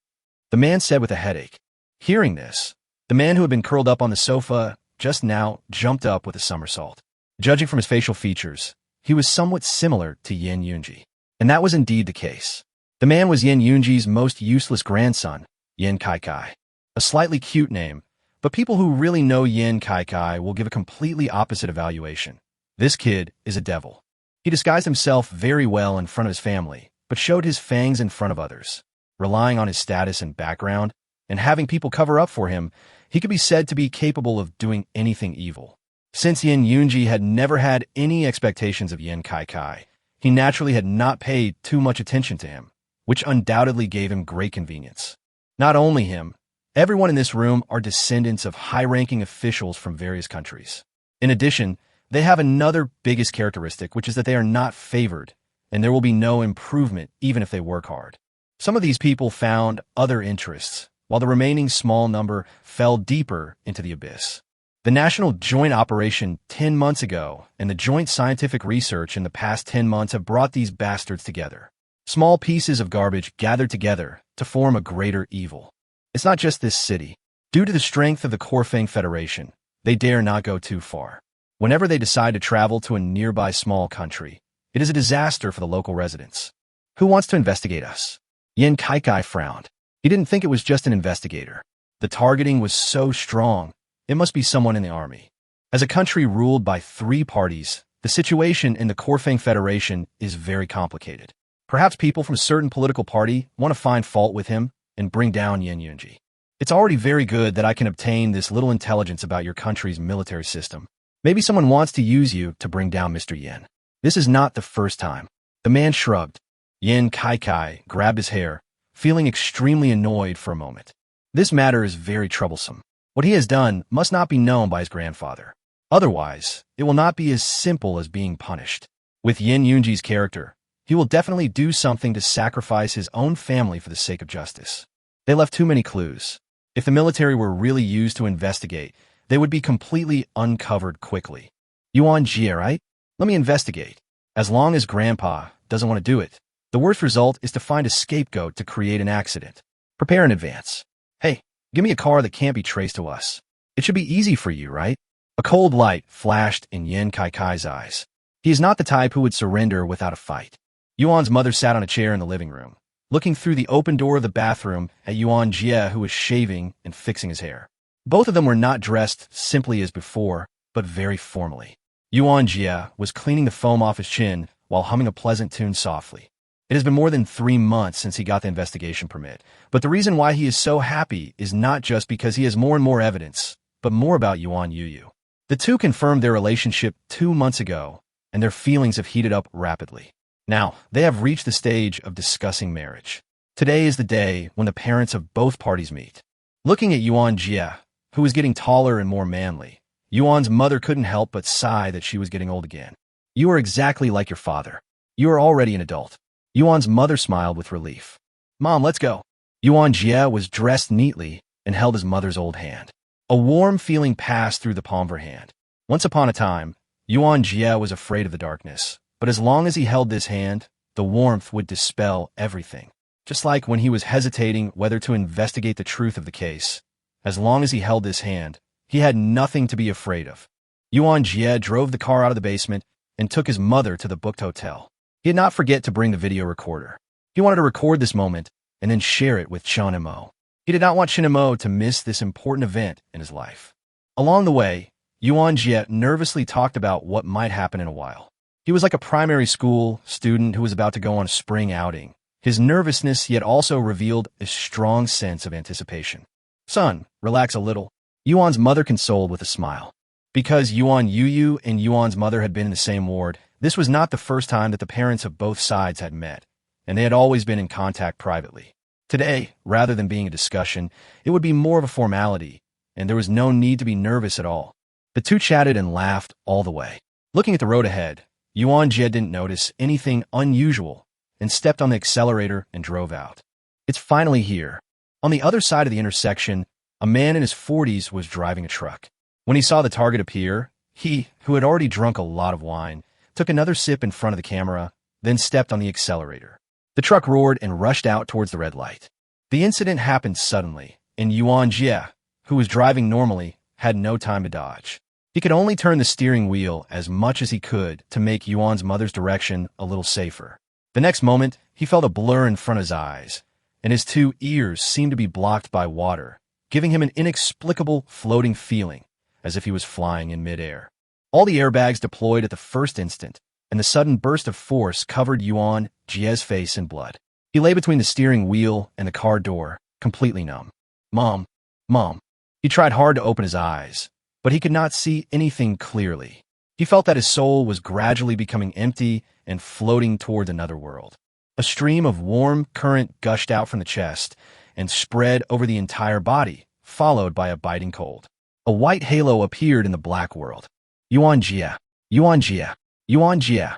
the man said with a headache. Hearing this, the man who had been curled up on the sofa just now jumped up with a somersault. Judging from his facial features, he was somewhat similar to Yin Yunji. And that was indeed the case. The man was Yin Yunji's most useless grandson, Yin Kai. A slightly cute name, but people who really know Yin Kai will give a completely opposite evaluation. This kid is a devil. He disguised himself very well in front of his family, but showed his fangs in front of others. Relying on his status and background, and having people cover up for him, he could be said to be capable of doing anything evil. Since Yin Yunji had never had any expectations of Yin Kai, he naturally had not paid too much attention to him, which undoubtedly gave him great convenience. Not only him, everyone in this room are descendants of high-ranking officials from various countries. In addition, they have another biggest characteristic, which is that they are not favored, and there will be no improvement even if they work hard. Some of these people found other interests, while the remaining small number fell deeper into the abyss. The National Joint Operation 10 months ago and the joint scientific research in the past 10 months have brought these bastards together. Small pieces of garbage gathered together to form a greater evil. It's not just this city. Due to the strength of the Corfang Federation, they dare not go too far. Whenever they decide to travel to a nearby small country, it is a disaster for the local residents. Who wants to investigate us? Yin Kai frowned. He didn't think it was just an investigator. The targeting was so strong, it must be someone in the army. As a country ruled by 3 parties, the situation in the Corfang Federation is very complicated. Perhaps people from a certain political party want to find fault with him and bring down Yin Yunji. It's already very good that I can obtain this little intelligence about your country's military system. Maybe someone wants to use you to bring down Mr. Yin. This is not the first time. The man shrugged. Yin Kai grabbed his hair, feeling extremely annoyed for a moment. This matter is very troublesome. What he has done must not be known by his grandfather. Otherwise, it will not be as simple as being punished. With Yin Yunji's character, he will definitely do something to sacrifice his own family for the sake of justice. They left too many clues. If the military were really used to investigate, they would be completely uncovered quickly. Yuan Jia, right? Let me investigate. As long as Grandpa doesn't want to do it, the worst result is to find a scapegoat to create an accident. Prepare in advance. Hey, give me a car that can't be traced to us. It should be easy for you, right? A cold light flashed in Yin Kai's eyes. He is not the type who would surrender without a fight. Yuan's mother sat on a chair in the living room, looking through the open door of the bathroom at Yuan Jia, who was shaving and fixing his hair. Both of them were not dressed simply as before, but very formally. Yuan Jia was cleaning the foam off his chin while humming a pleasant tune softly. It has been more than 3 months since he got the investigation permit, but the reason why he is so happy is not just because he has more and more evidence, but more about Yuan Yuyu. The two confirmed their relationship 2 months ago, and their feelings have heated up rapidly. Now, they have reached the stage of discussing marriage. Today is the day when the parents of both parties meet. Looking at Yuan Jia, who was getting taller and more manly, Yuan's mother couldn't help but sigh that she was getting old again. You are exactly like your father. You are already an adult. Yuan's mother smiled with relief. Mom, let's go. Yuan Jia was dressed neatly and held his mother's old hand. A warm feeling passed through the palm of her hand. Once upon a time, Yuan Jia was afraid of the darkness, but as long as he held this hand, the warmth would dispel everything. Just like when he was hesitating whether to investigate the truth of the case, as long as he held this hand, he had nothing to be afraid of. Yuan Jia drove the car out of the basement and took his mother to the booked hotel. He did not forget to bring the video recorder. He wanted to record this moment and then share it with Chun Mo. He did not want Chun Mo to miss this important event in his life. Along the way, Yuan Jia nervously talked about what might happen in a while. He was like a primary school student who was about to go on a spring outing. His nervousness yet also revealed a strong sense of anticipation. Son, relax a little. Yuan's mother consoled with a smile. Because Yuan Yu and Yuan's mother had been in the same ward, this was not the first time that the parents of both sides had met, and they had always been in contact privately. Today, rather than being a discussion, it would be more of a formality, and there was no need to be nervous at all. The two chatted and laughed all the way. Looking at the road ahead, Yuan Jia didn't notice anything unusual and stepped on the accelerator and drove out. It's finally here. On the other side of the intersection, a man in his 40s was driving a truck. When he saw the target appear, he, who had already drunk a lot of wine, took another sip in front of the camera, then stepped on the accelerator. The truck roared and rushed out towards the red light. The incident happened suddenly, and Yuan Jia, who was driving normally, had no time to dodge. He could only turn the steering wheel as much as he could to make Yuan's mother's direction a little safer. The next moment, he felt a blur in front of his eyes, and his two ears seemed to be blocked by water, giving him an inexplicable floating feeling, as if he was flying in midair. All the airbags deployed at the first instant, and the sudden burst of force covered Yuan Jia's face in blood. He lay between the steering wheel and the car door, completely numb. Mom. Mom. He tried hard to open his eyes, but he could not see anything clearly. He felt that his soul was gradually becoming empty and floating toward another world. A stream of warm current gushed out from the chest and spread over the entire body, followed by a biting cold. A white halo appeared in the black world. Yuan Jia. Yuan Jia. Yuan Jia.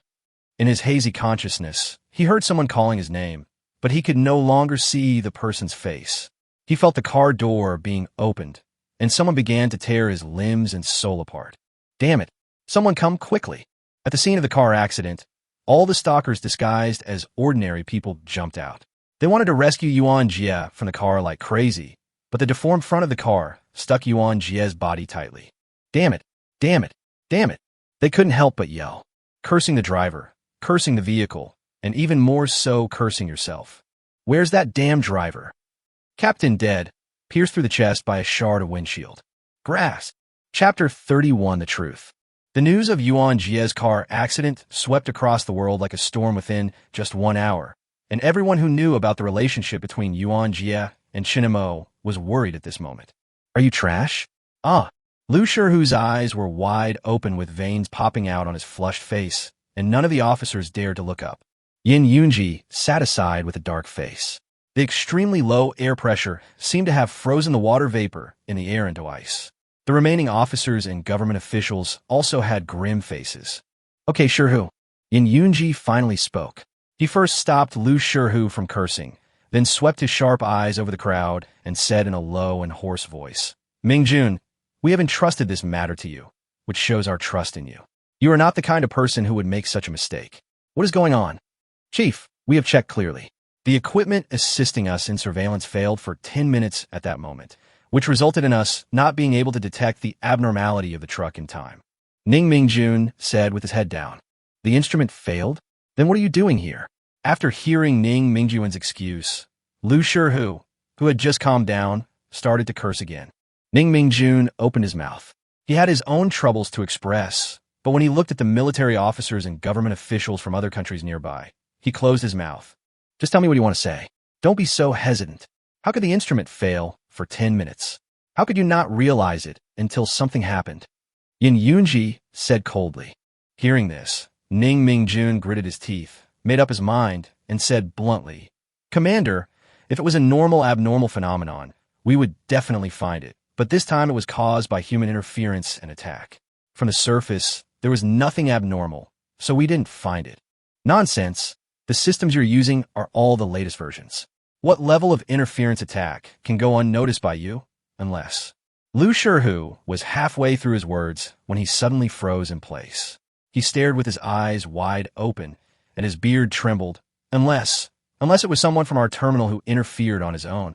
In his hazy consciousness, he heard someone calling his name, but he could no longer see the person's face. He felt the car door being opened, and someone began to tear his limbs and soul apart. Damn it. Someone come quickly. At the scene of the car accident, all the stalkers disguised as ordinary people jumped out. They wanted to rescue Yuan Jia from the car like crazy, but the deformed front of the car stuck Yuan Jia's body tightly. Damn it. Damn it. Damn it. They couldn't help but yell, cursing the driver, cursing the vehicle, and even more so cursing yourself. Where's that damn driver? Captain dead, pierced through the chest by a shard of windshield. Grass. Chapter 31, The Truth. The news of Yuan Jia's car accident swept across the world like a storm within just 1 hour, and everyone who knew about the relationship between Yuan Jia and Chun Mo was worried at this moment. Are you trash? Lu Shihu's eyes were wide open with veins popping out on his flushed face, and none of the officers dared to look up. Yin Yunji sat aside with a dark face. The extremely low air pressure seemed to have frozen the water vapor in the air into ice. The remaining officers and government officials also had grim faces. Okay, Shihu. Yin Yunji finally spoke. He first stopped Lu Shihu from cursing, then swept his sharp eyes over the crowd and said in a low and hoarse voice, Mingjun, we have entrusted this matter to you, which shows our trust in you. You are not the kind of person who would make such a mistake. What is going on? Chief, we have checked clearly. The equipment assisting us in surveillance failed for 10 minutes at that moment, which resulted in us not being able to detect the abnormality of the truck in time. Ning Mingjun said with his head down. The instrument failed? Then what are you doing here? After hearing Ning Mingjun's excuse, Lu Shihu, who had just calmed down, started to curse again. Ning Mingjun opened his mouth. He had his own troubles to express, but when he looked at the military officers and government officials from other countries nearby, he closed his mouth. Just tell me what you want to say. Don't be so hesitant. How could the instrument fail for 10 minutes? How could you not realize it until something happened? Yin Yunji said coldly. Hearing this, Ning Mingjun gritted his teeth, made up his mind, and said bluntly, Commander, if it was a normal abnormal phenomenon, we would definitely find it, but this time it was caused by human interference and attack. From the surface, there was nothing abnormal, so we didn't find it. Nonsense. The systems you're using are all the latest versions. What level of interference attack can go unnoticed by you? Unless. Lu Shihu was halfway through his words when he suddenly froze in place. He stared with his eyes wide open, and his beard trembled. Unless it was someone from our terminal who interfered on his own.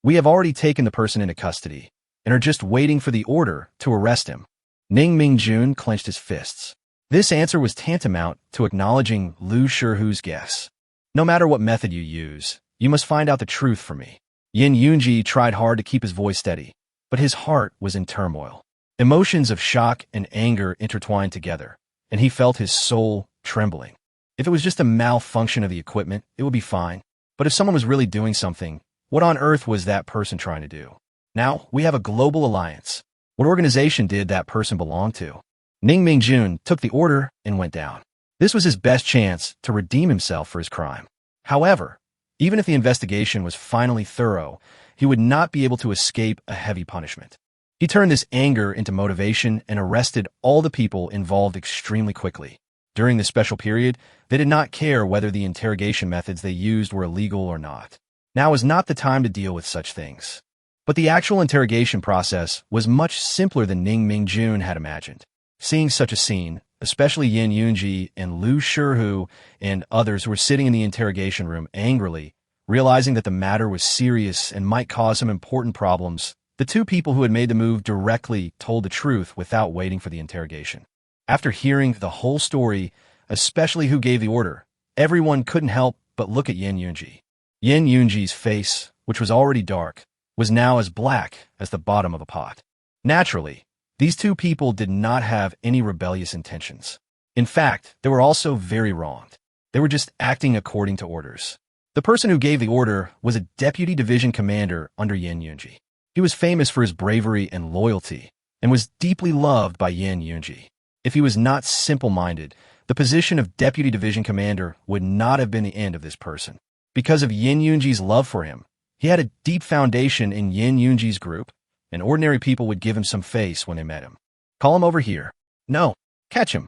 We have already taken the person into custody, and are just waiting for the order to arrest him. Ning Mingjun clenched his fists. This answer was tantamount to acknowledging Lu Shihu's guess. No matter what method you use, you must find out the truth for me. Yin Yunji tried hard to keep his voice steady, but his heart was in turmoil. Emotions of shock and anger intertwined together, and he felt his soul trembling. If it was just a malfunction of the equipment, it would be fine. But if someone was really doing something, what on earth was that person trying to do? Now, we have a global alliance. What organization did that person belong to? Ning Mingjun took the order and went down. This was his best chance to redeem himself for his crime. However, even if the investigation was finally thorough, he would not be able to escape a heavy punishment. He turned this anger into motivation and arrested all the people involved extremely quickly. During this special period, they did not care whether the interrogation methods they used were illegal or not. Now is not the time to deal with such things. But the actual interrogation process was much simpler than Ning Mingjun had imagined. Seeing such a scene, especially Yin Yunji and Lu Shihu and others who were sitting in the interrogation room angrily, realizing that the matter was serious and might cause some important problems, the two people who had made the move directly told the truth without waiting for the interrogation. After hearing the whole story, especially who gave the order, everyone couldn't help but look at Yin Yunji. Yin Yunji's face, which was already dark, was now as black as the bottom of a pot. Naturally, these two people did not have any rebellious intentions. In fact, they were also very wronged. They were just acting according to orders. The person who gave the order was a deputy division commander under Yin Yunji. He was famous for his bravery and loyalty, and was deeply loved by Yin Yunji. If he was not simple-minded, the position of deputy division commander would not have been the end of this person. Because of Yin Yunji's love for him, he had a deep foundation in Yin Yunji's group, and ordinary people would give him some face when they met him. Call him over here. No. Catch him.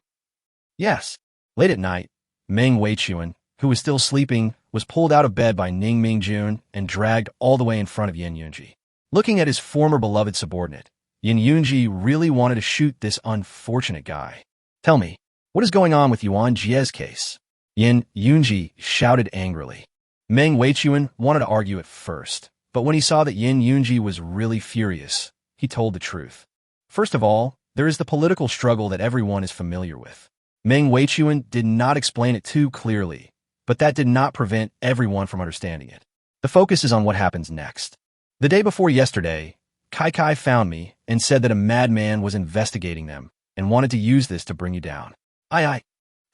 Yes. Late at night, Meng Weichuan, who was still sleeping, was pulled out of bed by Ning Mingjun and dragged all the way in front of Yin Yunji. Looking at his former beloved subordinate, Yin Yunji really wanted to shoot this unfortunate guy. Tell me, what is going on with Yuan Jia's case? Yin Yunji shouted angrily. Meng Weichuan wanted to argue at first, but when he saw that Yin Yunji was really furious, he told the truth. First of all, there is the political struggle that everyone is familiar with. Meng Weichuan did not explain it too clearly, but that did not prevent everyone from understanding it. The focus is on what happens next. The day before yesterday, Kai found me and said that a madman was investigating them and wanted to use this to bring you down. Aye.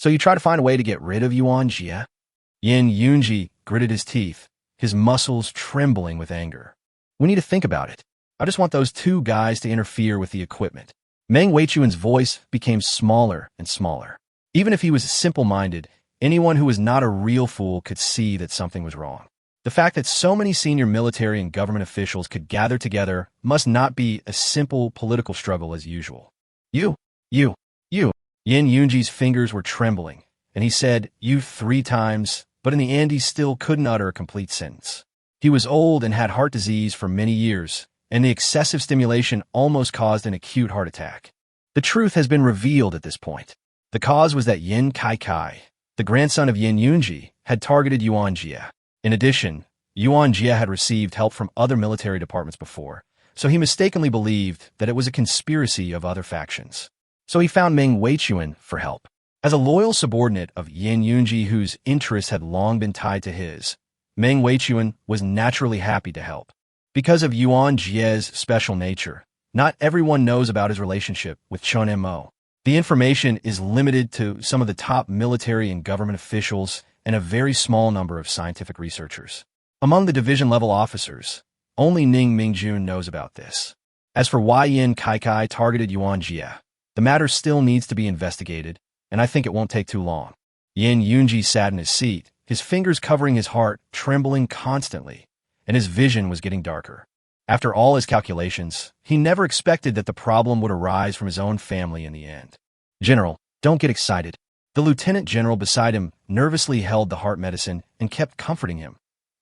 So you try to find a way to get rid of Yuan Jia? Yin Yunji gritted his teeth, his muscles trembling with anger. We need to think about it. I just want those two guys to interfere with the equipment. Meng Weichuan's voice became smaller and smaller. Even if he was simple-minded, anyone who was not a real fool could see that something was wrong. The fact that so many senior military and government officials could gather together must not be a simple political struggle as usual. You. Yin Yunji's fingers were trembling, and he said, you 3 times, but in the end he still couldn't utter a complete sentence. He was old and had heart disease for many years, and the excessive stimulation almost caused an acute heart attack. The truth has been revealed at this point. The cause was that Yin Kai, the grandson of Yin Yunji, had targeted Yuan Jia. In addition, Yuan Jia had received help from other military departments before, so he mistakenly believed that it was a conspiracy of other factions. So he found Meng Weichuan for help. As a loyal subordinate of Yin Yunji whose interests had long been tied to his, Meng Weichuan was naturally happy to help. Because of Yuan Jia's special nature, not everyone knows about his relationship with Chun Mo. The information is limited to some of the top military and government officials and a very small number of scientific researchers. Among the division-level officers, only Ning Mingjun knows about this. As for why Yin Kai targeted Yuan Jia, the matter still needs to be investigated, and I think it won't take too long. Yin Yunji sat in his seat, his fingers covering his heart, trembling constantly, and his vision was getting darker. After all his calculations, he never expected that the problem would arise from his own family in the end. General, don't get excited. The lieutenant general beside him nervously held the heart medicine and kept comforting him.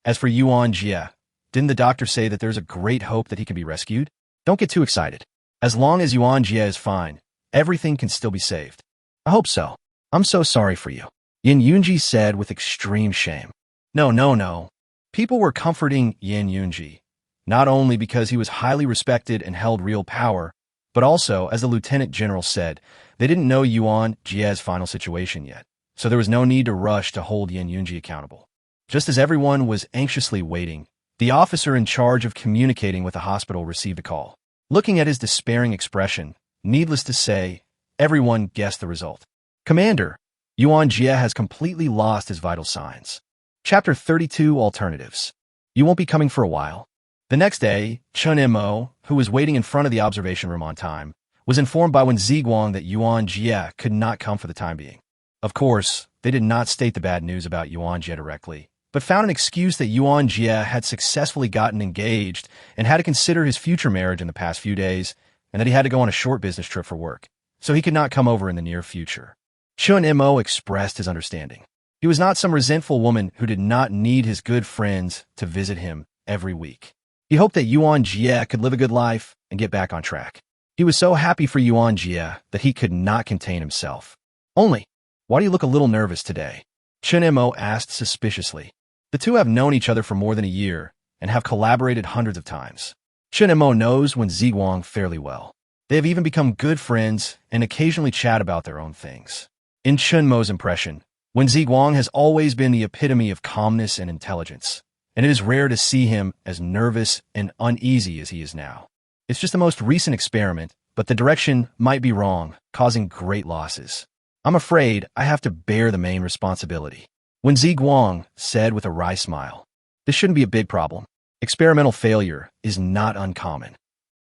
As for Yuan Jia, didn't the doctor say that there's a great hope that he can be rescued? Don't get too excited. As long as Yuan Jia is fine, everything can still be saved. I hope so. I'm so sorry for you, Yin Yunji said with extreme shame. No. People were comforting Yin Yunji, not only because he was highly respected and held real power, but also, as the lieutenant general said, they didn't know Yuan Jia's final situation yet, so there was no need to rush to hold Yin Yunji accountable. Just as everyone was anxiously waiting, the officer in charge of communicating with the hospital received a call. Looking at his despairing expression, needless to say, everyone guessed the result. Commander, Yuan Jia has completely lost his vital signs. Chapter 32 Alternatives. You won't be coming for a while. The next day, Chun Mo, who was waiting in front of the observation room on time, was informed by Wen Ziguang that Yuan Jia could not come for the time being. Of course, they did not state the bad news about Yuan Jia directly, but found an excuse that Yuan Jia had successfully gotten engaged and had to consider his future marriage in the past few days, and that he had to go on a short business trip for work, so he could not come over in the near future. Chun Mo expressed his understanding. He was not some resentful woman who did not need his good friends to visit him every week. He hoped that Yuan Jia could live a good life and get back on track. He was so happy for Yuan Jia that he could not contain himself. Only, why do you look a little nervous today? Chun Mo asked suspiciously. The two have known each other for more than a year and have collaborated hundreds of times. Chun Mo knows Wen Ziguang fairly well. They have even become good friends and occasionally chat about their own things. In Chun Mo's impression, Wen Ziguang has always been the epitome of calmness and intelligence, and it is rare to see him as nervous and uneasy as he is now. It's just the most recent experiment, but the direction might be wrong, causing great losses. I'm afraid I have to bear the main responsibility, Wen Ziguang said with a wry smile. This shouldn't be a big problem. Experimental failure is not uncommon.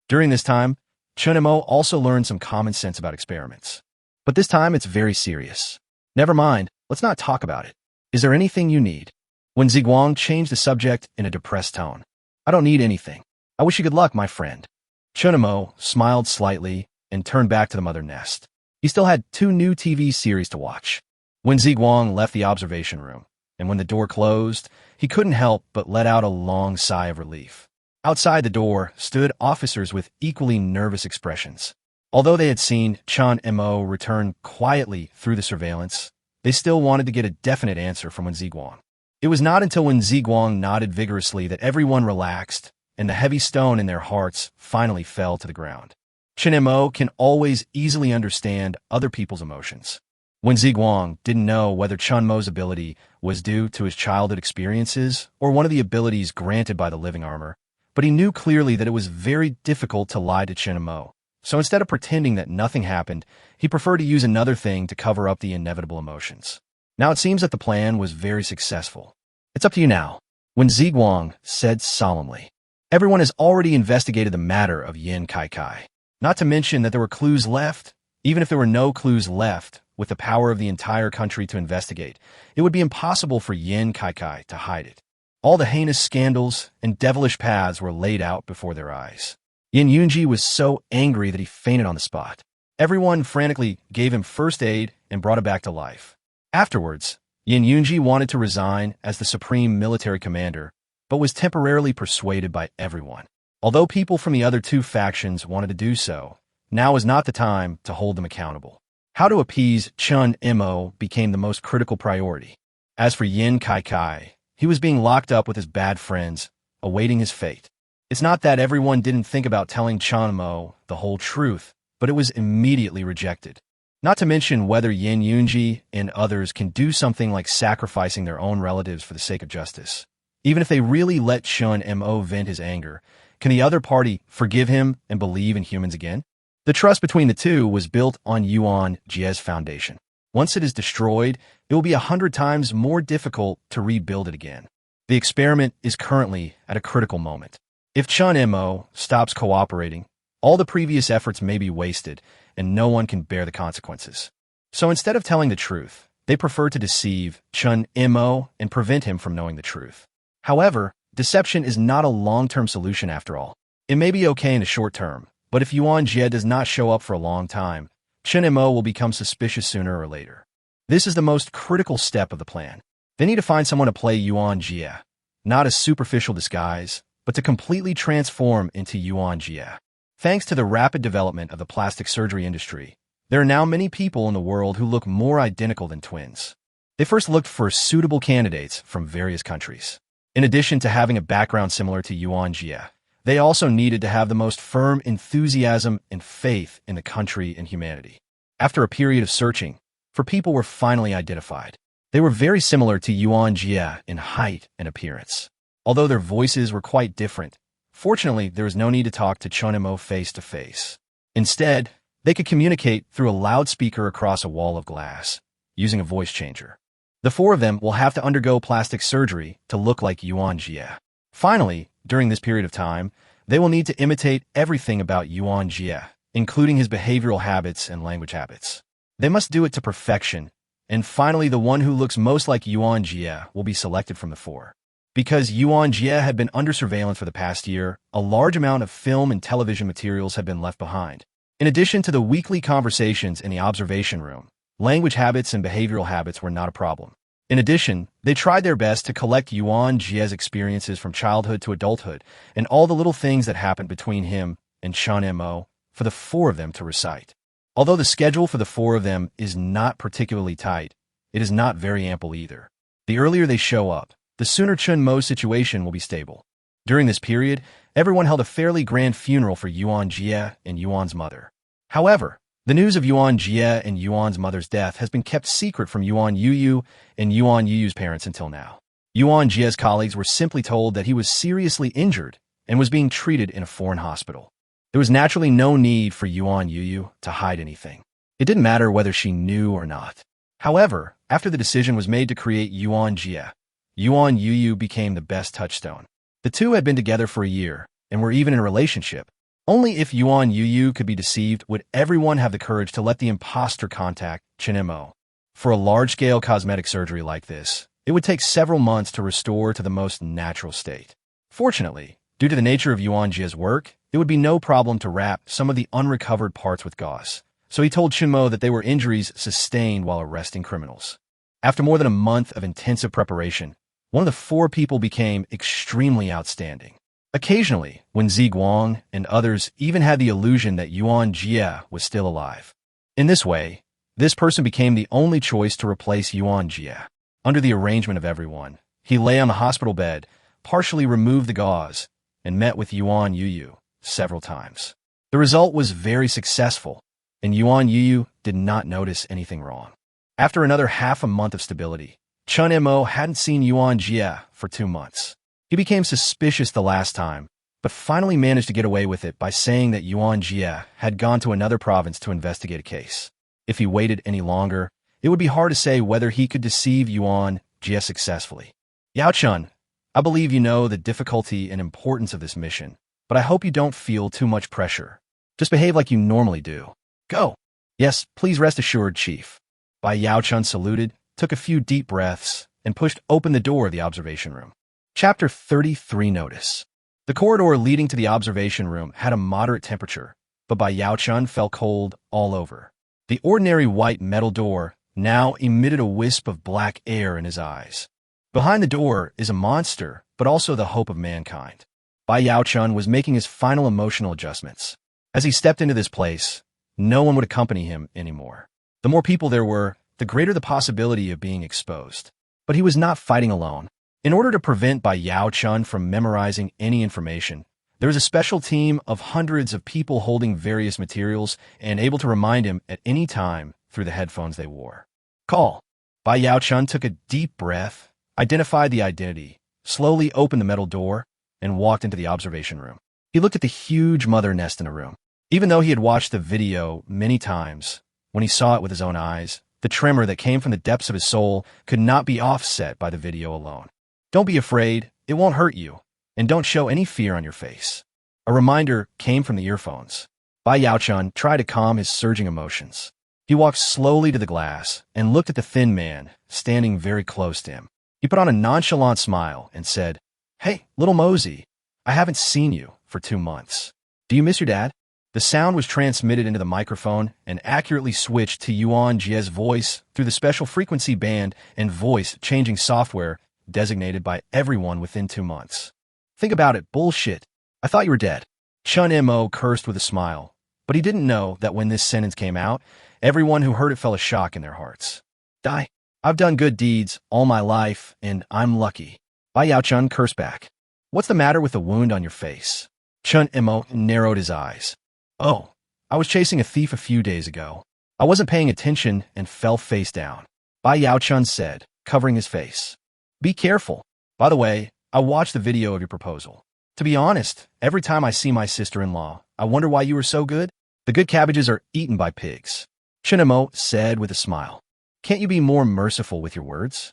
During this time, Chun Mo also learned some common sense about experiments. But this time it's very serious. Never mind, let's not talk about it. Is there anything you need? Wen Ziguang changed the subject in a depressed tone. I don't need anything. I wish you good luck, my friend. Chun Mo smiled slightly and turned back to the mother nest. He still had 2 new TV series to watch. Wen Ziguang left the observation room, and when the door closed, he couldn't help but let out a long sigh of relief. Outside the door stood officers with equally nervous expressions. Although they had seen Chun Mo return quietly through the surveillance, they still wanted to get a definite answer from Wen Ziguang. It was not until Wen Ziguang nodded vigorously that everyone relaxed, and the heavy stone in their hearts finally fell to the ground. Chun Mo can always easily understand other people's emotions. Wen Ziguang didn't know whether Chun Mo's ability was due to his childhood experiences or one of the abilities granted by the living armor, but he knew clearly that it was very difficult to lie to Chun Mo. So instead of pretending that nothing happened, he preferred to use another thing to cover up the inevitable emotions. Now it seems that the plan was very successful. It's up to you now, Wen Ziguang said solemnly. Everyone has already investigated the matter of Yin Kaikai. Not to mention that there were clues left. Even if there were no clues left, with the power of the entire country to investigate, it would be impossible for Yin Kaikai to hide it. All the heinous scandals and devilish paths were laid out before their eyes. Yin Yunji was so angry that he fainted on the spot. Everyone frantically gave him first aid and brought him back to life. Afterwards, Yin Yunji wanted to resign as the supreme military commander, but was temporarily persuaded by everyone. Although people from the other 2 factions wanted to do so, now was not the time to hold them accountable. How to appease Chun Mo became the most critical priority. As for Yin Kaikai, he was being locked up with his bad friends, awaiting his fate. It's not that everyone didn't think about telling Chun Mo the whole truth, but it was immediately rejected. Not to mention whether Yin Yunji and others can do something like sacrificing their own relatives for the sake of justice. Even if they really let Chun Mo vent his anger, can the other party forgive him and believe in humans again? The trust between the two was built on Yuan Jia's foundation. Once it is destroyed, it will be 100 times more difficult to rebuild it again. The experiment is currently at a critical moment. If Chun Mo stops cooperating, all the previous efforts may be wasted, and no one can bear the consequences. So instead of telling the truth, they prefer to deceive Chun Mo and prevent him from knowing the truth. However, deception is not a long-term solution after all. It may be okay in the short term, but if Yuan Jia does not show up for a long time, Chun Mo will become suspicious sooner or later. This is the most critical step of the plan. They need to find someone to play Yuan Jia, not a superficial disguise, but to completely transform into Yuan Jia. Thanks to the rapid development of the plastic surgery industry, there are now many people in the world who look more identical than twins. They first looked for suitable candidates from various countries. In addition to having a background similar to Yuan Jia, they also needed to have the most firm enthusiasm and faith in the country and humanity. After a period of searching, people were finally identified. They were very similar to Yuan Jia in height and appearance. Although their voices were quite different, fortunately there was no need to talk to Chun Mo face to face. Instead, they could communicate through a loudspeaker across a wall of glass, using a voice changer. The four of them will have to undergo plastic surgery to look like Yuan Jia. Finally, during this period of time, they will need to imitate everything about Yuan Jia, including his behavioral habits and language habits. They must do it to perfection, and finally the one who looks most like Yuan Jia will be selected from the four. Because Yuan Jia had been under surveillance for the past year, a large amount of film and television materials had been left behind. In addition to the weekly conversations in the observation room, language habits and behavioral habits were not a problem. In addition, they tried their best to collect Yuan Jia's experiences from childhood to adulthood and all the little things that happened between him and Chun Mo for the four of them to recite. Although the schedule for the four of them is not particularly tight, it is not very ample either. The earlier they show up, the sooner Chun Mo's situation will be stable. During this period, everyone held a fairly grand funeral for Yuan Jia and Yuan's mother. However, the news of Yuan Jia and Yuan's mother's death has been kept secret from Yuan Yuyu and Yuan Yuyu's parents until now. Yuan Jia's colleagues were simply told that he was seriously injured and was being treated in a foreign hospital. There was naturally no need for Yuan Yuyu to hide anything. It didn't matter whether she knew or not. However, after the decision was made to create Yuan Jia, Yuan Yuyu became the best touchstone. The two had been together for a year and were even in a relationship. Only if Yuan Yuyu could be deceived would everyone have the courage to let the imposter contact Chun Mo. For a large-scale cosmetic surgery like this, it would take several months to restore to the most natural state. Fortunately, due to the nature of Yuan Jia's work, it would be no problem to wrap some of the unrecovered parts with gauze. So he told Chun Mo that they were injuries sustained while arresting criminals. After more than a month of intensive preparation, one of the four people became extremely outstanding. Occasionally, when Ziguang and others even had the illusion that Yuan Jia was still alive. In this way, this person became the only choice to replace Yuan Jia. Under the arrangement of everyone, he lay on the hospital bed, partially removed the gauze, and met with Yuan Yuyu several times. The result was very successful, and Yuan Yuyu did not notice anything wrong. After another half a month of stability, Chun Mo hadn't seen Yuan Jia for 2 months. He became suspicious the last time, but finally managed to get away with it by saying that Yuan Jia had gone to another province to investigate a case. If he waited any longer, it would be hard to say whether he could deceive Yuan Jia successfully. Yao Chun, I believe you know the difficulty and importance of this mission, but I hope you don't feel too much pressure. Just behave like you normally do. Go. Yes, please rest assured, Chief. Bai Yao Chun saluted, took a few deep breaths, and pushed open the door of the observation room. Chapter 33 Notice. The corridor leading to the observation room had a moderate temperature, but Bai Yao Chun felt cold all over. The ordinary white metal door now emitted a wisp of black air in his eyes. Behind the door is a monster, but also the hope of mankind. Bai Yao Chun was making his final emotional adjustments. As he stepped into this place, no one would accompany him anymore. The more people there were, the greater the possibility of being exposed. But he was not fighting alone. In order to prevent Bai Yao Chun from memorizing any information, there was a special team of hundreds of people holding various materials and able to remind him at any time through the headphones they wore. Call. Bai Yao Chun took a deep breath, identified the identity, slowly opened the metal door, and walked into the observation room. He looked at the huge mother nest in the room. Even though he had watched the video many times, when he saw it with his own eyes, the tremor that came from the depths of his soul could not be offset by the video alone. Don't be afraid, it won't hurt you, and don't show any fear on your face. A reminder came from the earphones. Bai Yao Chun tried to calm his surging emotions. He walked slowly to the glass and looked at the thin man standing very close to him. He put on a nonchalant smile and said, "Hey, little Mosey, I haven't seen you for 2 months. Do you miss your dad?" The sound was transmitted into the microphone and accurately switched to Yuan Jia's voice through the special frequency band and voice-changing software designated by everyone within 2 months. Think about it, bullshit. I thought you were dead. Chun Mo cursed with a smile, but he didn't know that when this sentence came out, everyone who heard it felt a shock in their hearts. Die. I've done good deeds all my life, and I'm lucky. Bai Yaochun cursed back. What's the matter with the wound on your face? Chun Mo narrowed his eyes. Oh, I was chasing a thief a few days ago. I wasn't paying attention and fell face down. Bai Yaochun said, covering his face. Be careful. By the way, I watched the video of your proposal. To be honest, every time I see my sister-in-law, I wonder why you were so good. The good cabbages are eaten by pigs. Chun Mo said with a smile. Can't you be more merciful with your words?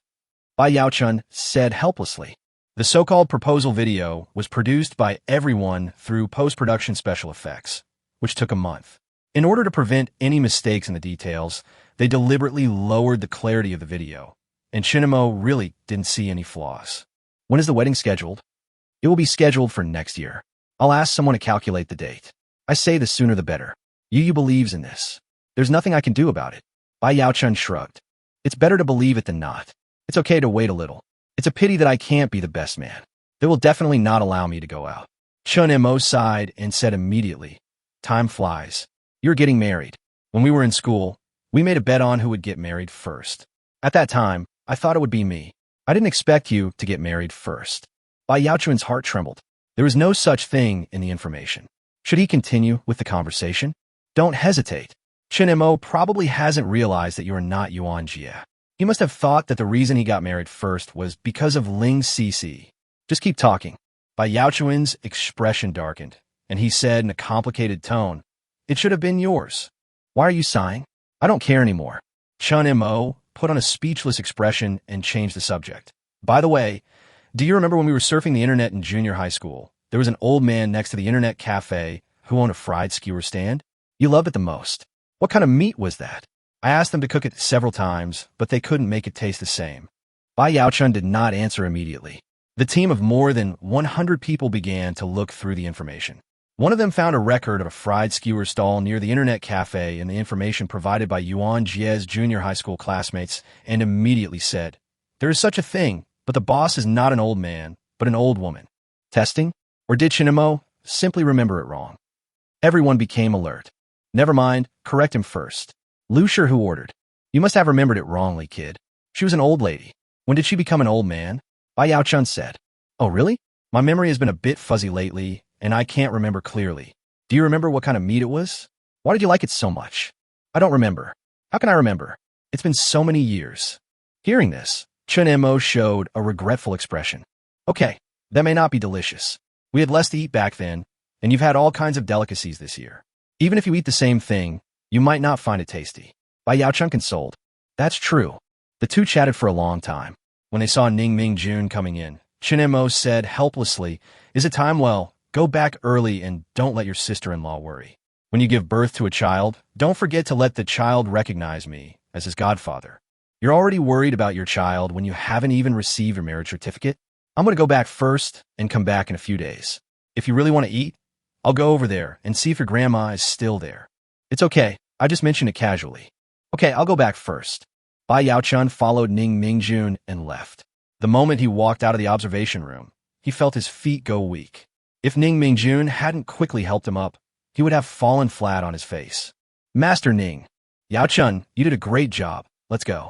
Bai Yaochun said helplessly. The so-called proposal video was produced by everyone through post-production special effects, which took a month. In order to prevent any mistakes in the details, they deliberately lowered the clarity of the video, and Chun Mo really didn't see any flaws. When is the wedding scheduled? It will be scheduled for next year. I'll ask someone to calculate the date. I say the sooner the better. Yu believes in this. There's nothing I can do about it. Bai Yaochun shrugged. It's better to believe it than not. It's okay to wait a little. It's a pity that I can't be the best man. They will definitely not allow me to go out. Chun Mo sighed and said immediately, time flies. You're getting married. When we were in school, we made a bet on who would get married first. At that time, I thought it would be me. I didn't expect you to get married first. Bai Yaochun's heart trembled. There was no such thing in the information. Should he continue with the conversation? Don't hesitate. Chun Mo probably hasn't realized that you are not Yuan Jia. He must have thought that the reason he got married first was because of Ling Xixi. Just keep talking. Bai Yaochun's expression darkened, and he said in a complicated tone, it should have been yours. Why are you sighing? I don't care anymore. Chun Mo put on a speechless expression and changed the subject. By the way, do you remember when we were surfing the internet in junior high school? There was an old man next to the internet cafe who owned a fried skewer stand. You loved it the most. What kind of meat was that? I asked them to cook it several times, but they couldn't make it taste the same. Bai Yaochun did not answer immediately. The team of more than 100 people began to look through the information. One of them found a record of a fried skewer stall near the internet cafe and the information provided by Yuan Jia's junior high school classmates and immediately said, there is such a thing, but the boss is not an old man, but an old woman. Testing? Or did Chun Mo simply remember it wrong? Everyone became alert. Never mind, correct him first. Lu Shi who ordered. You must have remembered it wrongly, kid. She was an old lady. When did she become an old man? Bai Yaochun said. Oh, really? My memory has been a bit fuzzy lately, and I can't remember clearly. Do you remember what kind of meat it was? Why did you like it so much? I don't remember. How can I remember? It's been so many years. Hearing this, Chun Mo showed a regretful expression. Okay, that may not be delicious. We had less to eat back then, and you've had all kinds of delicacies this year. Even if you eat the same thing, you might not find it tasty. Bai Yaochun consoled. That's true. The two chatted for a long time. When they saw Ning Mingjun coming in, Chun Mo said helplessly, is it time? Well, go back early and don't let your sister-in-law worry. When you give birth to a child, don't forget to let the child recognize me as his godfather. You're already worried about your child when you haven't even received your marriage certificate? I'm going to go back first and come back in a few days. If you really want to eat, I'll go over there and see if your grandma is still there. It's okay. I just mentioned it casually. Okay, I'll go back first. Bai Yaochun followed Ning Mingjun and left. The moment he walked out of the observation room, he felt his feet go weak. If Ning Mingjun hadn't quickly helped him up, he would have fallen flat on his face. Master Ning. Yaochun, you did a great job. Let's go.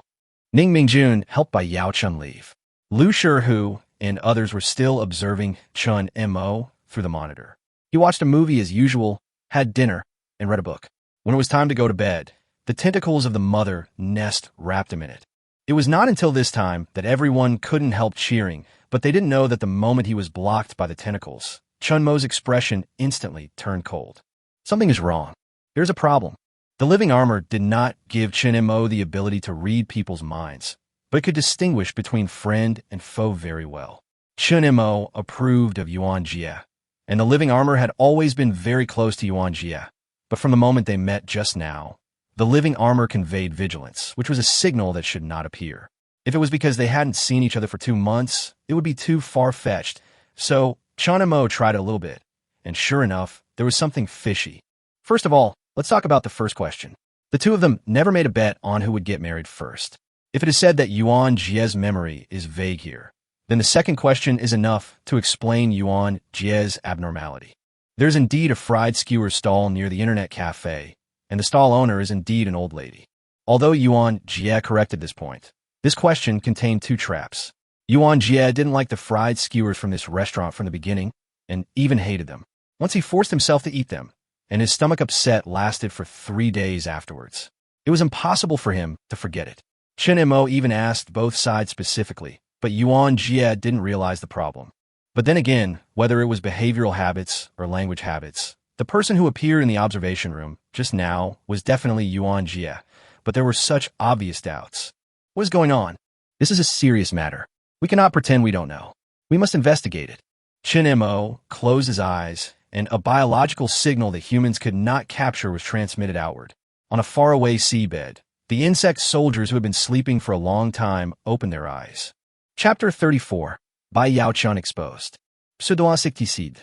Ning Mingjun helped Bai Yaochun leave. Lu Shi who and others were still observing Chun Mo through the monitor. He watched a movie as usual, had dinner, and read a book. When it was time to go to bed, the tentacles of the mother nest wrapped him in it. It was not until this time that everyone couldn't help cheering, but they didn't know that the moment he was blocked by the tentacles, Chun Mo's expression instantly turned cold. Something is wrong. There's a problem. The living armor did not give Chun Mo the ability to read people's minds, but it could distinguish between friend and foe very well. Chun Mo approved of Yuan Jia, and the living armor had always been very close to Yuan Jia. But from the moment they met just now, the living armor conveyed vigilance, which was a signal that should not appear. If it was because they hadn't seen each other for 2 months, it would be too far-fetched. So Chun Mo tried a little bit, and sure enough, there was something fishy. First of all, let's talk about the first question. The two of them never made a bet on who would get married first. If it is said that Yuan Jia's memory is vague here, then the second question is enough to explain Yuan Jia's abnormality. There's indeed a fried skewer stall near the internet cafe, and the stall owner is indeed an old lady. Although Yuan Jia corrected this point, this question contained two traps. Yuan Jia didn't like the fried skewers from this restaurant from the beginning, and even hated them. Once he forced himself to eat them, and his stomach upset lasted for 3 days afterwards. It was impossible for him to forget it. Chun Mo even asked both sides specifically, but Yuan Jia didn't realize the problem. But then again, whether it was behavioral habits or language habits, the person who appeared in the observation room just now was definitely Yuan Jia, but there were such obvious doubts. What is going on? This is a serious matter. We cannot pretend we don't know. We must investigate it. Chun Mo closed his eyes, and a biological signal that humans could not capture was transmitted outward. On a faraway seabed, the insect soldiers who had been sleeping for a long time opened their eyes. Chapter 34. By Yao Chun Exposed. Pseudoinsecticide.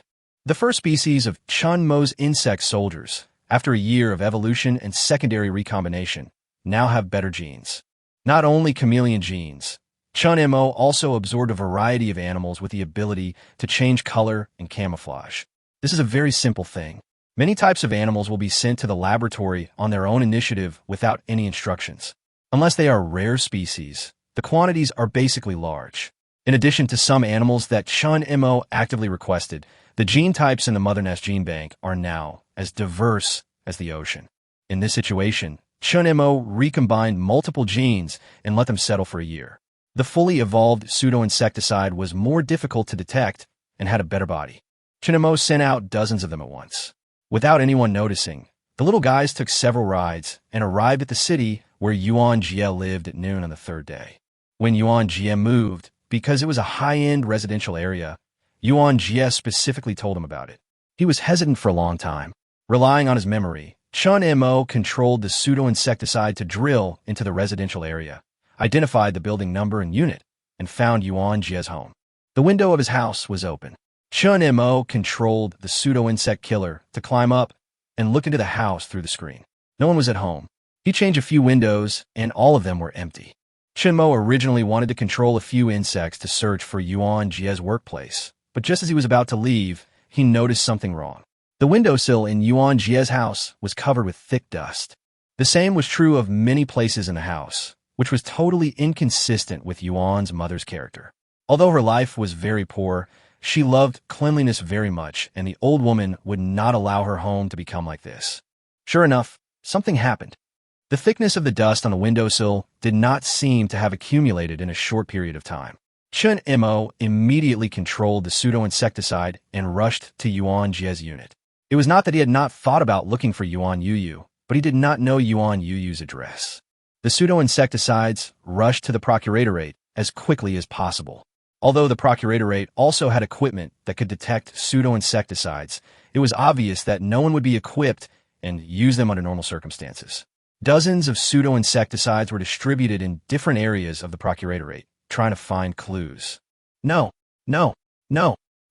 The first species of Chun Mo's insect soldiers, after a year of evolution and secondary recombination, now have better genes. Not only chameleon genes, Chun Mo also absorbed a variety of animals with the ability to change color and camouflage. This is a very simple thing. Many types of animals will be sent to the laboratory on their own initiative without any instructions. Unless they are rare species, the quantities are basically large. In addition to some animals that Chun Mo actively requested, the gene types in the Mother Nest gene bank are now as diverse as the ocean. In this situation, Chun Mo recombined multiple genes and let them settle for a year. The fully evolved pseudo-insecticide was more difficult to detect and had a better body. Chun Mo sent out dozens of them at once. Without anyone noticing, the little guys took several rides and arrived at the city where Yuan Jia lived at noon on the third day. When Yuan Jia moved, because it was a high-end residential area, Yuan Jia specifically told him about it. He was hesitant for a long time. Relying on his memory, Chun Mo controlled the pseudo-insecticide to drill into the residential area, identified the building number and unit, and found Yuan Jia's home. The window of his house was open. Chun Mo controlled the pseudo-insect killer to climb up and look into the house through the screen. No one was at home. He changed a few windows, and all of them were empty. Chun Mo originally wanted to control a few insects to search for Yuan Jia's workplace, but just as he was about to leave, he noticed something wrong. The windowsill in Yuan Jia's house was covered with thick dust. The same was true of many places in the house, which was totally inconsistent with Yuan's mother's character. Although her life was very poor, she loved cleanliness very much, and the old woman would not allow her home to become like this. Sure enough, something happened. The thickness of the dust on the windowsill did not seem to have accumulated in a short period of time. Chun Mo immediately controlled the pseudo-insecticide and rushed to Yuan Jia's unit. It was not that he had not thought about looking for Yuan Yuyu, but he did not know Yuan Yuyu's address. The pseudo-insecticides rushed to the procuratorate as quickly as possible. Although the procuratorate also had equipment that could detect pseudo-insecticides, it was obvious that no one would be equipped and use them under normal circumstances. Dozens of pseudo-insecticides were distributed in different areas of the procuratorate, trying to find clues. No.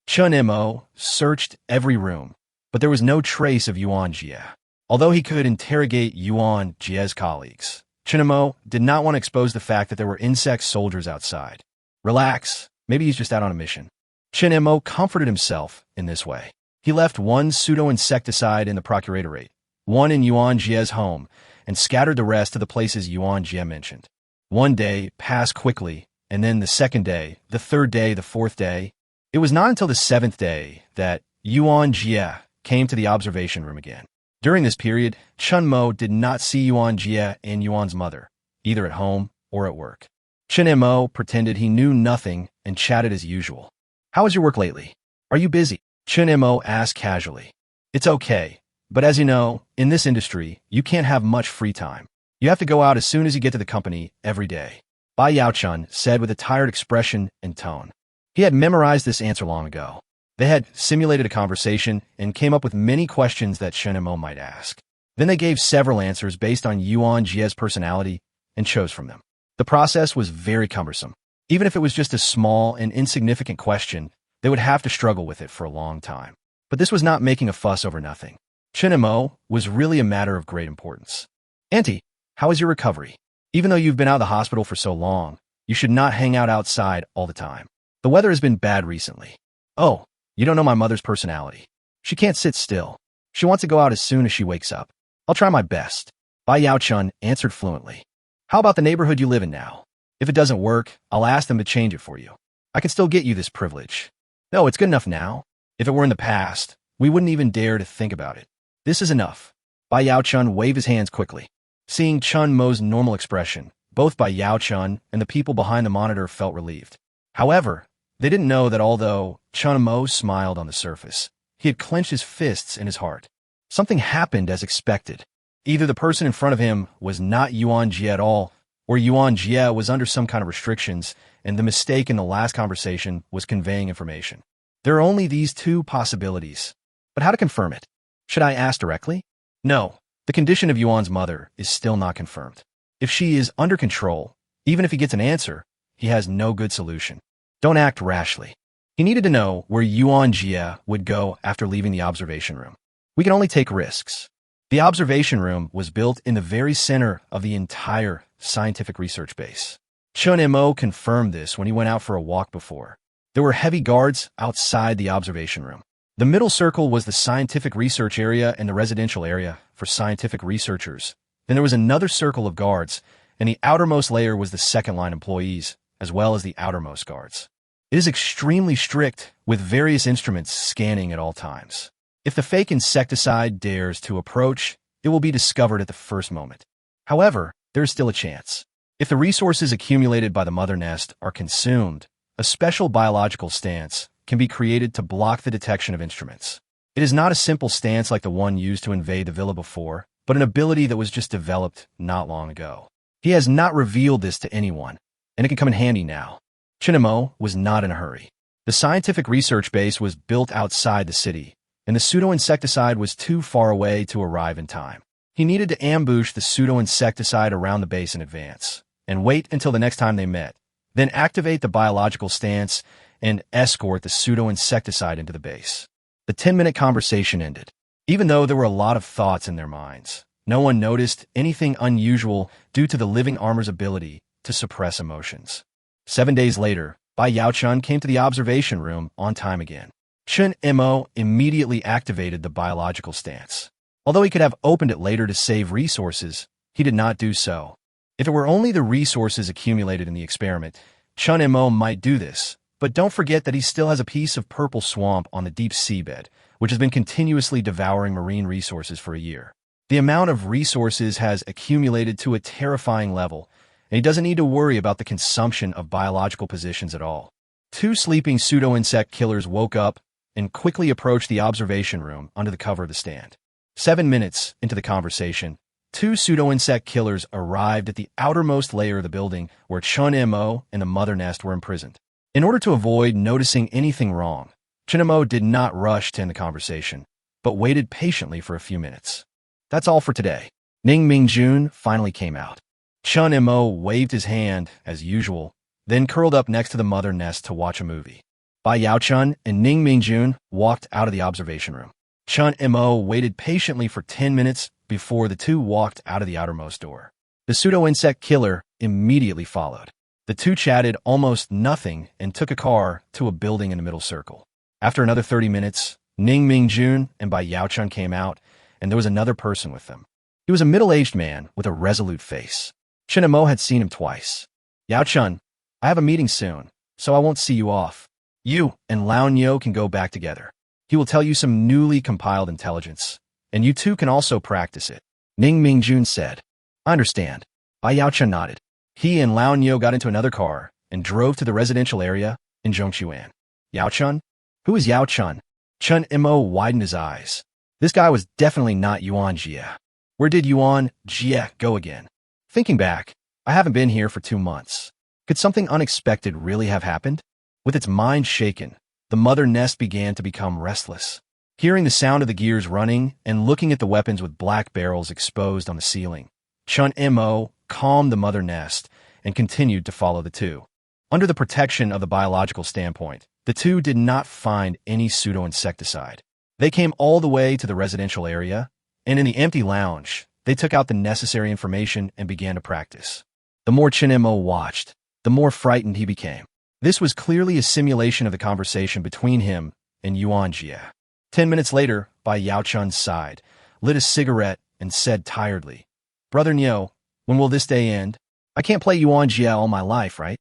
Chun Mo searched every room, but there was no trace of Yuan Jia. Although he could interrogate Yuan Jia's colleagues, Chun Mo did not want to expose the fact that there were insect soldiers outside. Relax, maybe he's just out on a mission. Chun Mo comforted himself in this way. He left one pseudo-insecticide in the procuratorate, one in Yuan Jia's home, and scattered the rest to the places Yuan Jia mentioned. One day passed quickly, and then the second day, the third day, the fourth day. It was not until the seventh day that Yuan Jia came to the observation room again. During this period, Chun Mo did not see Yuan Jia and Yuan's mother, either at home or at work. Chun Mo pretended he knew nothing and chatted as usual. How is your work lately? Are you busy? Chun Mo asked casually. It's okay, but as you know, in this industry, you can't have much free time. You have to go out as soon as you get to the company every day. Bai Yaochun said with a tired expression and tone. He had memorized this answer long ago. They had simulated a conversation and came up with many questions that Chun Mo might ask. Then they gave several answers based on Yuan Jia's personality and chose from them. The process was very cumbersome. Even if it was just a small and insignificant question, they would have to struggle with it for a long time. But this was not making a fuss over nothing. Chun Mo was really a matter of great importance. Auntie, how is your recovery? Even though you've been out of the hospital for so long, you should not hang out outside all the time. The weather has been bad recently. Oh, you don't know my mother's personality. She can't sit still. She wants to go out as soon as she wakes up. I'll try my best. Bai Yao Chun answered fluently. How about the neighborhood you live in now? If it doesn't work, I'll ask them to change it for you. I can still get you this privilege. No, it's good enough now. If it were in the past, we wouldn't even dare to think about it. This is enough. Bai Yao Chun waved his hands quickly. Seeing Chun Mo's normal expression, both Bai Yao Chun and the people behind the monitor felt relieved. However, they didn't know that although Chun Mo smiled on the surface, he had clenched his fists in his heart. Something happened as expected. Either the person in front of him was not Yuan Jia at all, or Yuan Jia was under some kind of restrictions, and the mistake in the last conversation was conveying information. There are only these two possibilities. But how to confirm it? Should I ask directly? No, the condition of Yuan's mother is still not confirmed. If she is under control, even if he gets an answer, he has no good solution. Don't act rashly. He needed to know where Yuan Jia would go after leaving the observation room. We can only take risks. The observation room was built in the very center of the entire scientific research base. Chun Mo confirmed this when he went out for a walk before. There were heavy guards outside the observation room. The middle circle was the scientific research area and the residential area for scientific researchers. Then there was another circle of guards, and the outermost layer was the second-line employees, as well as the outermost guards. It is extremely strict, with various instruments scanning at all times. If the fake insecticide dares to approach, it will be discovered at the first moment. However, there is still a chance. If the resources accumulated by the mother nest are consumed, a special biological stance can be created to block the detection of instruments. It is not a simple stance like the one used to invade the villa before, but an ability that was just developed not long ago. He has not revealed this to anyone, and it can come in handy now. Chun Mo was not in a hurry. The scientific research base was built outside the city, and the pseudo-insecticide was too far away to arrive in time. He needed to ambush the pseudo-insecticide around the base in advance, and wait until the next time they met, then activate the biological stance and escort the pseudo-insecticide into the base. The 10-minute conversation ended. Even though there were a lot of thoughts in their minds, no one noticed anything unusual due to the living armor's ability to suppress emotions. 7 days later, Bai Yao Chun came to the observation room on time again. Chun Mo immediately activated the biological stance. Although he could have opened it later to save resources, he did not do so. If it were only the resources accumulated in the experiment, Chun Mo might do this, but don't forget that he still has a piece of purple swamp on the deep seabed, which has been continuously devouring marine resources for a year. The amount of resources has accumulated to a terrifying level, and he doesn't need to worry about the consumption of biological positions at all. Two sleeping pseudo-insect killers woke up and quickly approached the observation room under the cover of the stand. 7 minutes into the conversation, two pseudo-insect killers arrived at the outermost layer of the building where Chun Mo and the mother nest were imprisoned. In order to avoid noticing anything wrong, Chun Mo did not rush to end the conversation, but waited patiently for a few minutes. That's all for today. Ning Mingjun finally came out. Chun Mo waved his hand, as usual, then curled up next to the mother nest to watch a movie. Bai Yao Chun and Ning Mingjun walked out of the observation room. Chun Mo waited patiently for 10 minutes before the two walked out of the outermost door. The pseudo-insect killer immediately followed. The two chatted almost nothing and took a car to a building in the middle circle. After another 30 minutes, Ning Mingjun and Bai Yao Chun came out, and there was another person with them. He was a middle-aged man with a resolute face. Chun Mo had seen him twice. Yao Chun, I have a meeting soon, so I won't see you off. You and Lao Nyo can go back together. He will tell you some newly compiled intelligence, and you two can also practice it. Ning Mingjun said. I understand. Bai Yao Chun nodded. He and Lao Nyo got into another car and drove to the residential area in Zhongchuan. Yao Chun? Who is Yao Chun? Chun Mo widened his eyes. This guy was definitely not Yuan Jia. Where did Yuan Jia go again? Thinking back, I haven't been here for 2 months. Could something unexpected really have happened? With its mind shaken, the mother nest began to become restless. Hearing the sound of the gears running and looking at the weapons with black barrels exposed on the ceiling, Chun Mo calmed the mother nest and continued to follow the two. Under the protection of the biological standpoint, the two did not find any pseudo-insecticide. They came all the way to the residential area, and in the empty lounge, they took out the necessary information and began to practice. The more Chun Mo watched, the more frightened he became. This was clearly a simulation of the conversation between him and Yuan Jia. 10 minutes later, Bai Yao Chun's side, lit a cigarette and said tiredly, "Brother Nyo, when will this day end? I can't play Yuan Jia all my life, right?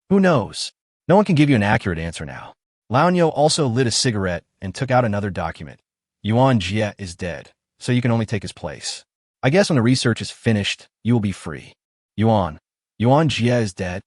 Who knows? No one can give you an accurate answer now." Lao Nyo also lit a cigarette and took out another document. "Yuan Jia is dead, so you can only take his place. I guess when the research is finished, you will be free." Yuan Jia is dead?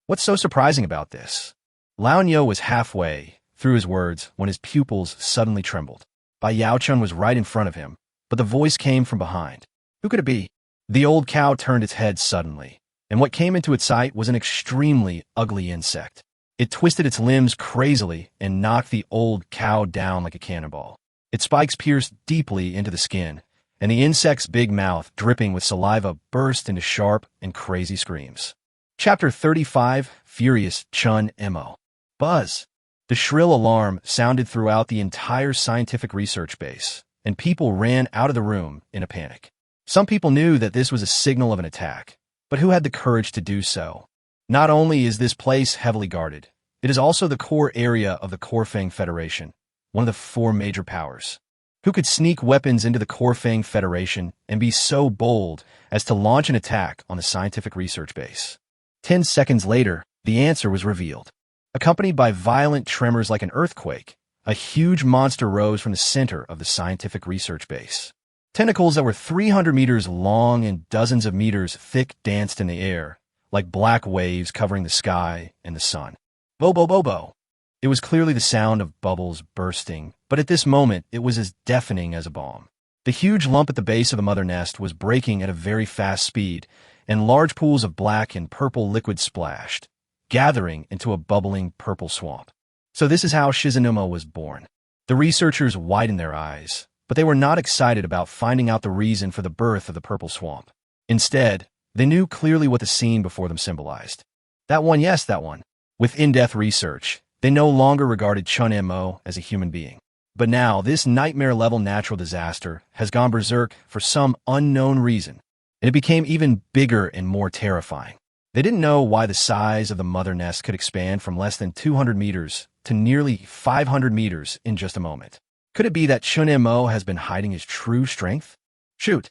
What's so surprising about this? Lao Nyo was halfway through his words when his pupils suddenly trembled. Bai Yao Chun was right in front of him, but the voice came from behind. Who could it be? The old cow turned its head suddenly, and what came into its sight was an extremely ugly insect. It twisted its limbs crazily and knocked the old cow down like a cannonball. Its spikes pierced deeply into the skin, and the insect's big mouth, dripping with saliva, burst into sharp and crazy screams. Chapter 35, Furious Chun Mo. Buzz. The shrill alarm sounded throughout the entire scientific research base, and people ran out of the room in a panic. Some people knew that this was a signal of an attack, but who had the courage to do so? Not only is this place heavily guarded, it is also the core area of the Corfang Federation, one of the 4 major powers. Who could sneak weapons into the Corfang Federation and be so bold as to launch an attack on the scientific research base? 10 seconds later, the answer was revealed. Accompanied by violent tremors like an earthquake, a huge monster rose from the center of the scientific research base. Tentacles that were 300 meters long and dozens of meters thick danced in the air, like black waves covering the sky and the sun. Bobo bobo. It was clearly the sound of bubbles bursting, but at this moment it was as deafening as a bomb. The huge lump at the base of the mother nest was breaking at a very fast speed, and large pools of black and purple liquid splashed, gathering into a bubbling purple swamp. So this is how Shizunuma was born. The researchers widened their eyes, but they were not excited about finding out the reason for the birth of the purple swamp. Instead, they knew clearly what the scene before them symbolized. That one, yes, that one. With in-depth research, they no longer regarded Chun Mo as a human being. But now, this nightmare-level natural disaster has gone berserk for some unknown reason, and it became even bigger and more terrifying. They didn't know why the size of the mother nest could expand from less than 200 meters to nearly 500 meters in just a moment. Could it be that Chun Mo has been hiding his true strength? Shoot!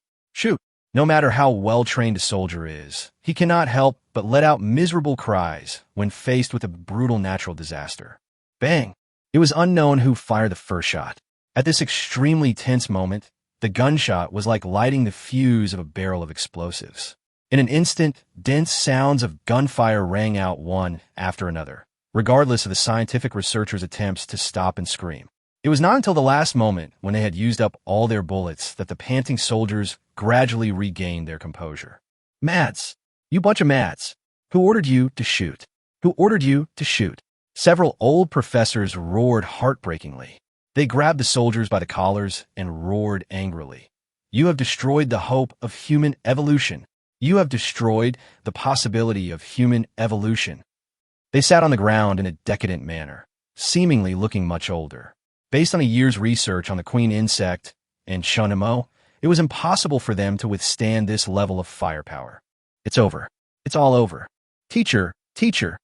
No matter how well-trained a soldier is, he cannot help but let out miserable cries when faced with a brutal natural disaster. Bang! It was unknown who fired the first shot. At this extremely tense moment, the gunshot was like lighting the fuse of a barrel of explosives. In an instant, dense sounds of gunfire rang out one after another, regardless of the scientific researchers' attempts to stop and scream. It was not until the last moment, when they had used up all their bullets, that the panting soldiers gradually regained their composure. "Mads! You bunch of mads! Who ordered you to shoot? Who ordered you to shoot?" Several old professors roared heartbreakingly. They grabbed the soldiers by the collars and roared angrily. "You have destroyed the hope of human evolution. You have destroyed the possibility of human evolution." They sat on the ground in a decadent manner, seemingly looking much older. Based on a year's research on the queen insect and Chun Mo, it was impossible for them to withstand this level of firepower. "It's over. It's all over. Teacher! Teacher!"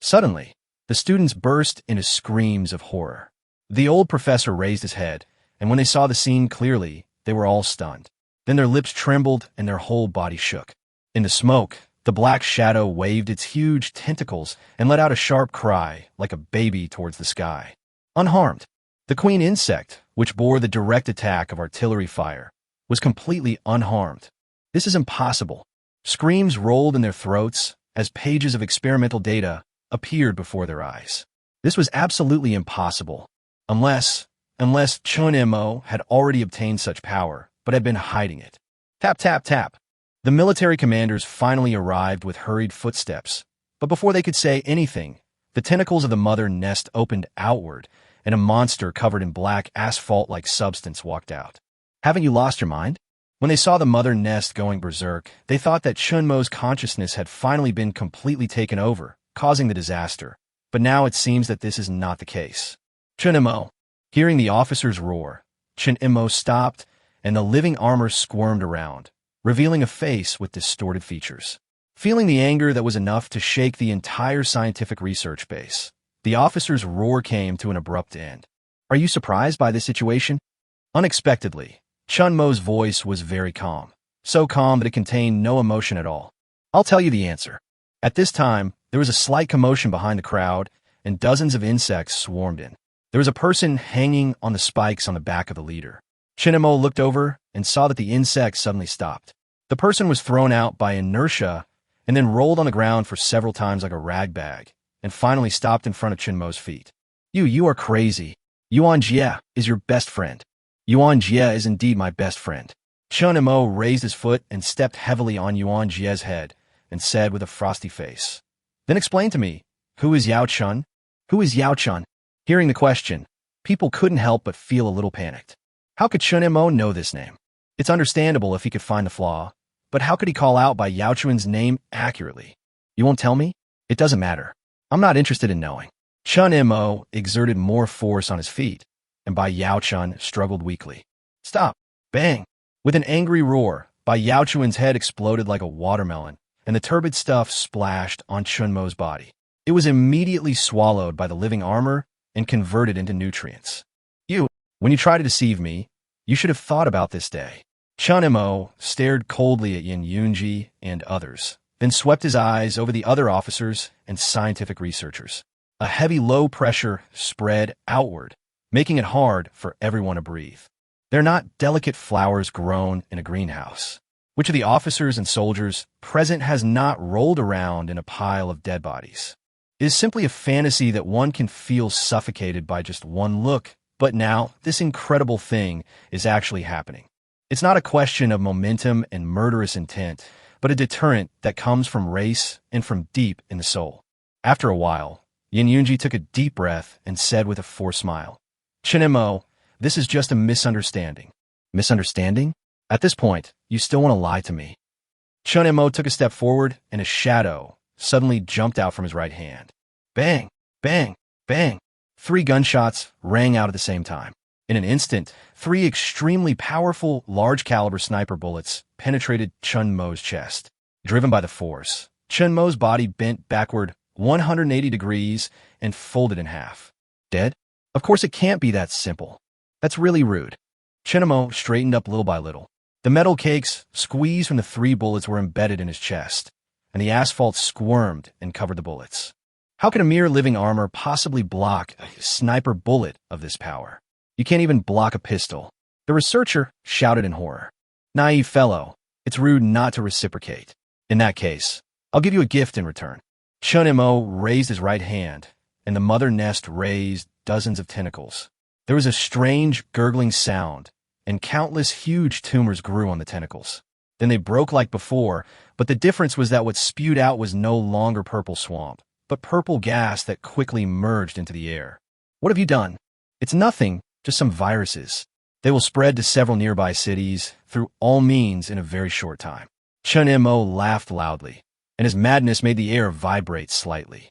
Suddenly, the students burst into screams of horror. The old professor raised his head, and when they saw the scene clearly, they were all stunned. Then their lips trembled and their whole body shook. In the smoke, the black shadow waved its huge tentacles and let out a sharp cry like a baby towards the sky. Unharmed, the queen insect, which bore the direct attack of artillery fire, was completely unharmed. This is impossible. Screams rolled in their throats as pages of experimental data appeared before their eyes. This was absolutely impossible, unless Chun Mo had already obtained such power, but had been hiding it. Tap, tap, tap. The military commanders finally arrived with hurried footsteps, but before they could say anything, the tentacles of the mother nest opened outward, and a monster covered in black asphalt-like substance walked out. "Haven't you lost your mind?" When they saw the mother nest going berserk, they thought that Chun Mo's consciousness had finally been completely taken over, causing the disaster. But now it seems that this is not the case. "Chun Mo, Hearing the officer's roar, Chun Mo stopped, and the living armor squirmed around, revealing a face with distorted features. Feeling the anger that was enough to shake the entire scientific research base, the officer's roar came to an abrupt end. Are you surprised by this situation? Unexpectedly, Chun Mo's voice was very calm, so calm that it contained no emotion at all. I'll tell you the answer. At this time, there was a slight commotion behind the crowd, and dozens of insects swarmed in. There was a person hanging on the spikes on the back of the leader. Chun Mo looked over and saw that the insects suddenly stopped. The person was thrown out by inertia and then rolled on the ground for several times like a rag bag, and finally stopped in front of Chun Mo's feet. You are crazy. Yuan Jia is your best friend. Yuan Jia is indeed my best friend. Chun Mo raised his foot and stepped heavily on Yuan Jia's head and said with a frosty face, "Then explain to me, who is Yao Chun? Who is Yao Chun?" Hearing the question, people couldn't help but feel a little panicked. How could Chun Mo know this name? It's understandable if he could find the flaw, but how could he call out by Yao Chun's name accurately? You won't tell me? It doesn't matter. I'm not interested in knowing. Chun Mo exerted more force on his feet, and Bai Yao Chun struggled weakly. Stop! Bang! With an angry roar, Bai Yao Chun's head exploded like a watermelon, and the turbid stuff splashed on Chun Mo's body. It was immediately swallowed by the living armor and converted into nutrients. When you try to deceive me, you should have thought about this day. Chun Mo stared coldly at Yuan Jia and others, then swept his eyes over the other officers and scientific researchers. A heavy low pressure spread outward, making it hard for everyone to breathe. They're not delicate flowers grown in a greenhouse. Which of the officers and soldiers present has not rolled around in a pile of dead bodies? It is simply a fantasy that one can feel suffocated by just one look, but now this incredible thing is actually happening. It's not a question of momentum and murderous intent, but a deterrent that comes from race and from deep in the soul. After a while, Yuan Jia took a deep breath and said with a forced smile, Chun Mo, this is just a misunderstanding. Misunderstanding? At this point, you still want to lie to me. Chun Mo took a step forward, and a shadow suddenly jumped out from his right hand. Bang! Bang! Bang! 3 gunshots rang out at the same time. In an instant, 3 extremely powerful, large-caliber sniper bullets penetrated Chun Mo's chest. Driven by the force, Chun Mo's body bent backward 180 degrees and folded in half. Dead? Of course it can't be that simple. That's really rude. Chun Mo straightened up little by little. The metal cakes squeezed from the 3 bullets were embedded in his chest, and the asphalt squirmed and covered the bullets. How can a mere living armor possibly block a sniper bullet of this power? You can't even block a pistol. The researcher shouted in horror. Naive fellow, it's rude not to reciprocate. In that case, I'll give you a gift in return. Chun Mo raised his right hand, and the mother nest raised dozens of tentacles. There was a strange gurgling sound, and countless huge tumors grew on the tentacles. Then they broke like before, but the difference was that what spewed out was no longer purple swamp, but purple gas that quickly merged into the air. What have you done? It's nothing, just some viruses. They will spread to several nearby cities through all means in a very short time. Chun Mo laughed loudly, and his madness made the air vibrate slightly.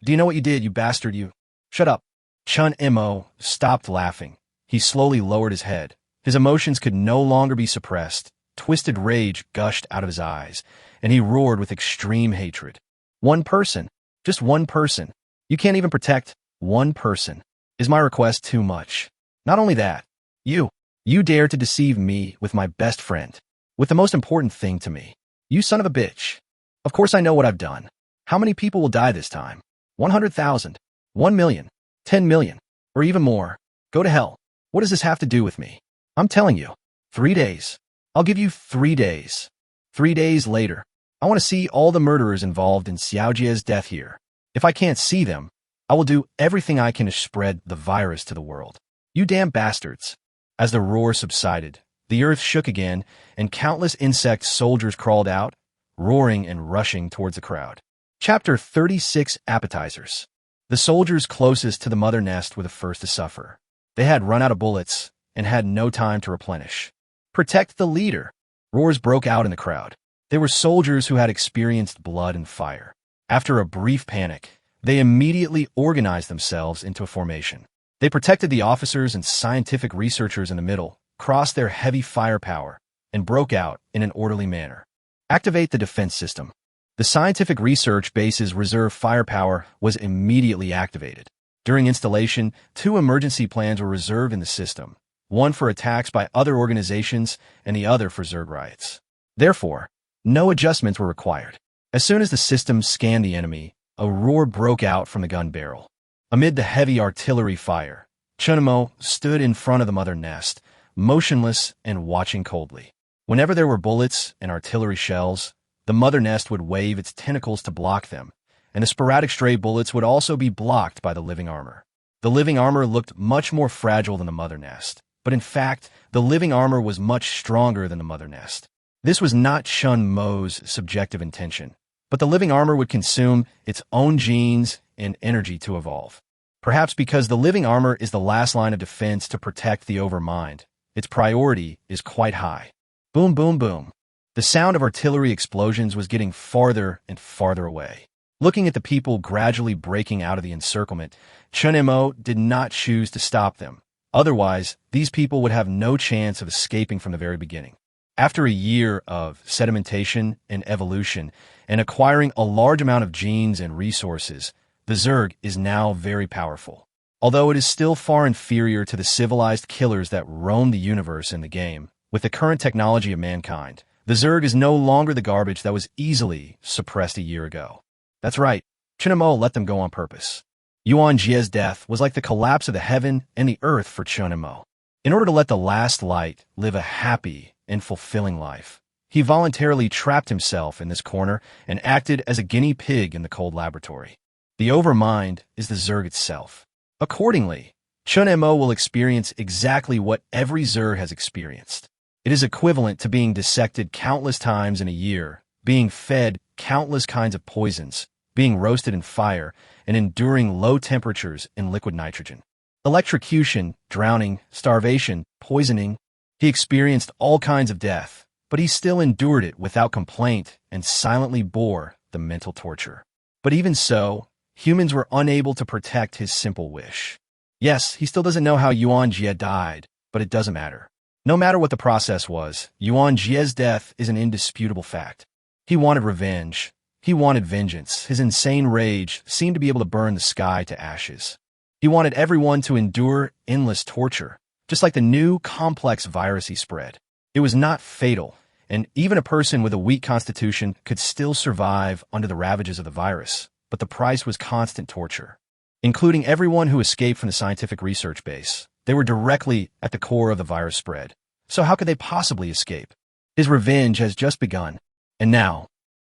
Do you know what you did, you bastard, you? Shut up. Chun Mo stopped laughing. He slowly lowered his head. His emotions could no longer be suppressed. Twisted rage gushed out of his eyes, and he roared with extreme hatred. One person. Just one person. You can't even protect one person. Is my request too much? Not only that, you dare to deceive me with my best friend, with the most important thing to me. You son of a bitch. Of course I know what I've done. How many people will die this time? 100,000, 1 million, 10 million, or even more. Go to hell. What does this have to do with me? I'm telling you, 3 days. I'll give you 3 days. 3 days later. I want to see all the murderers involved in Xiaojia's death here. If I can't see them, I will do everything I can to spread the virus to the world. You damn bastards. As the roar subsided, the earth shook again, and countless insect soldiers crawled out, roaring and rushing towards the crowd. Chapter 36 Appetizers. The soldiers closest to the mother nest were the first to suffer. They had run out of bullets and had no time to replenish. Protect the leader. Roars broke out in the crowd. They were soldiers who had experienced blood and fire. After a brief panic, they immediately organized themselves into a formation. They protected the officers and scientific researchers in the middle, crossed their heavy firepower, and broke out in an orderly manner. Activate the defense system. The scientific research base's reserve firepower was immediately activated. During installation, 2 emergency plans were reserved in the system, one for attacks by other organizations and the other for Zerg riots. Therefore, no adjustments were required. As soon as the system scanned the enemy, a roar broke out from the gun barrel. Amid the heavy artillery fire, Chun Mo stood in front of the mother nest, motionless and watching coldly. Whenever there were bullets and artillery shells, the mother nest would wave its tentacles to block them, and the sporadic stray bullets would also be blocked by the living armor. The living armor looked much more fragile than the mother nest, but in fact, the living armor was much stronger than the mother nest. This was not Chun Mo's subjective intention, but the living armor would consume its own genes and energy to evolve. Perhaps because the living armor is the last line of defense to protect the overmind, its priority is quite high. Boom, boom, boom. The sound of artillery explosions was getting farther and farther away. Looking at the people gradually breaking out of the encirclement, Chun Mo did not choose to stop them. Otherwise, these people would have no chance of escaping from the very beginning. After a year of sedimentation and evolution and acquiring a large amount of genes and resources, the Zerg is now very powerful. Although it is still far inferior to the civilized killers that roam the universe in the game, with the current technology of mankind, the Zerg is no longer the garbage that was easily suppressed a year ago. That's right, Chun Mo let them go on purpose. Yuan Jia's death was like the collapse of the heaven and the earth for Chun Mo. In order to let the last light live a happy and fulfilling life, he voluntarily trapped himself in this corner and acted as a guinea pig in the cold laboratory. The overmind is the Zerg itself. Accordingly, Chun Mo will experience exactly what every Zerg has experienced. It is equivalent to being dissected countless times in a year, being fed countless kinds of poisons, being roasted in fire, and enduring low temperatures in liquid nitrogen. Electrocution, drowning, starvation, poisoning. He experienced all kinds of death, but he still endured it without complaint and silently bore the mental torture. But even so, humans were unable to protect his simple wish. Yes, he still doesn't know how Yuan Jia died, but it doesn't matter. No matter what the process was, Yuan Jia's death is an indisputable fact. He wanted revenge. He wanted vengeance. His insane rage seemed to be able to burn the sky to ashes. He wanted everyone to endure endless torture, just like the new, complex virus he spread. It was not fatal, and even a person with a weak constitution could still survive under the ravages of the virus, but the price was constant torture. Including everyone who escaped from the scientific research base, they were directly at the core of the virus spread. So how could they possibly escape? His revenge has just begun. And now,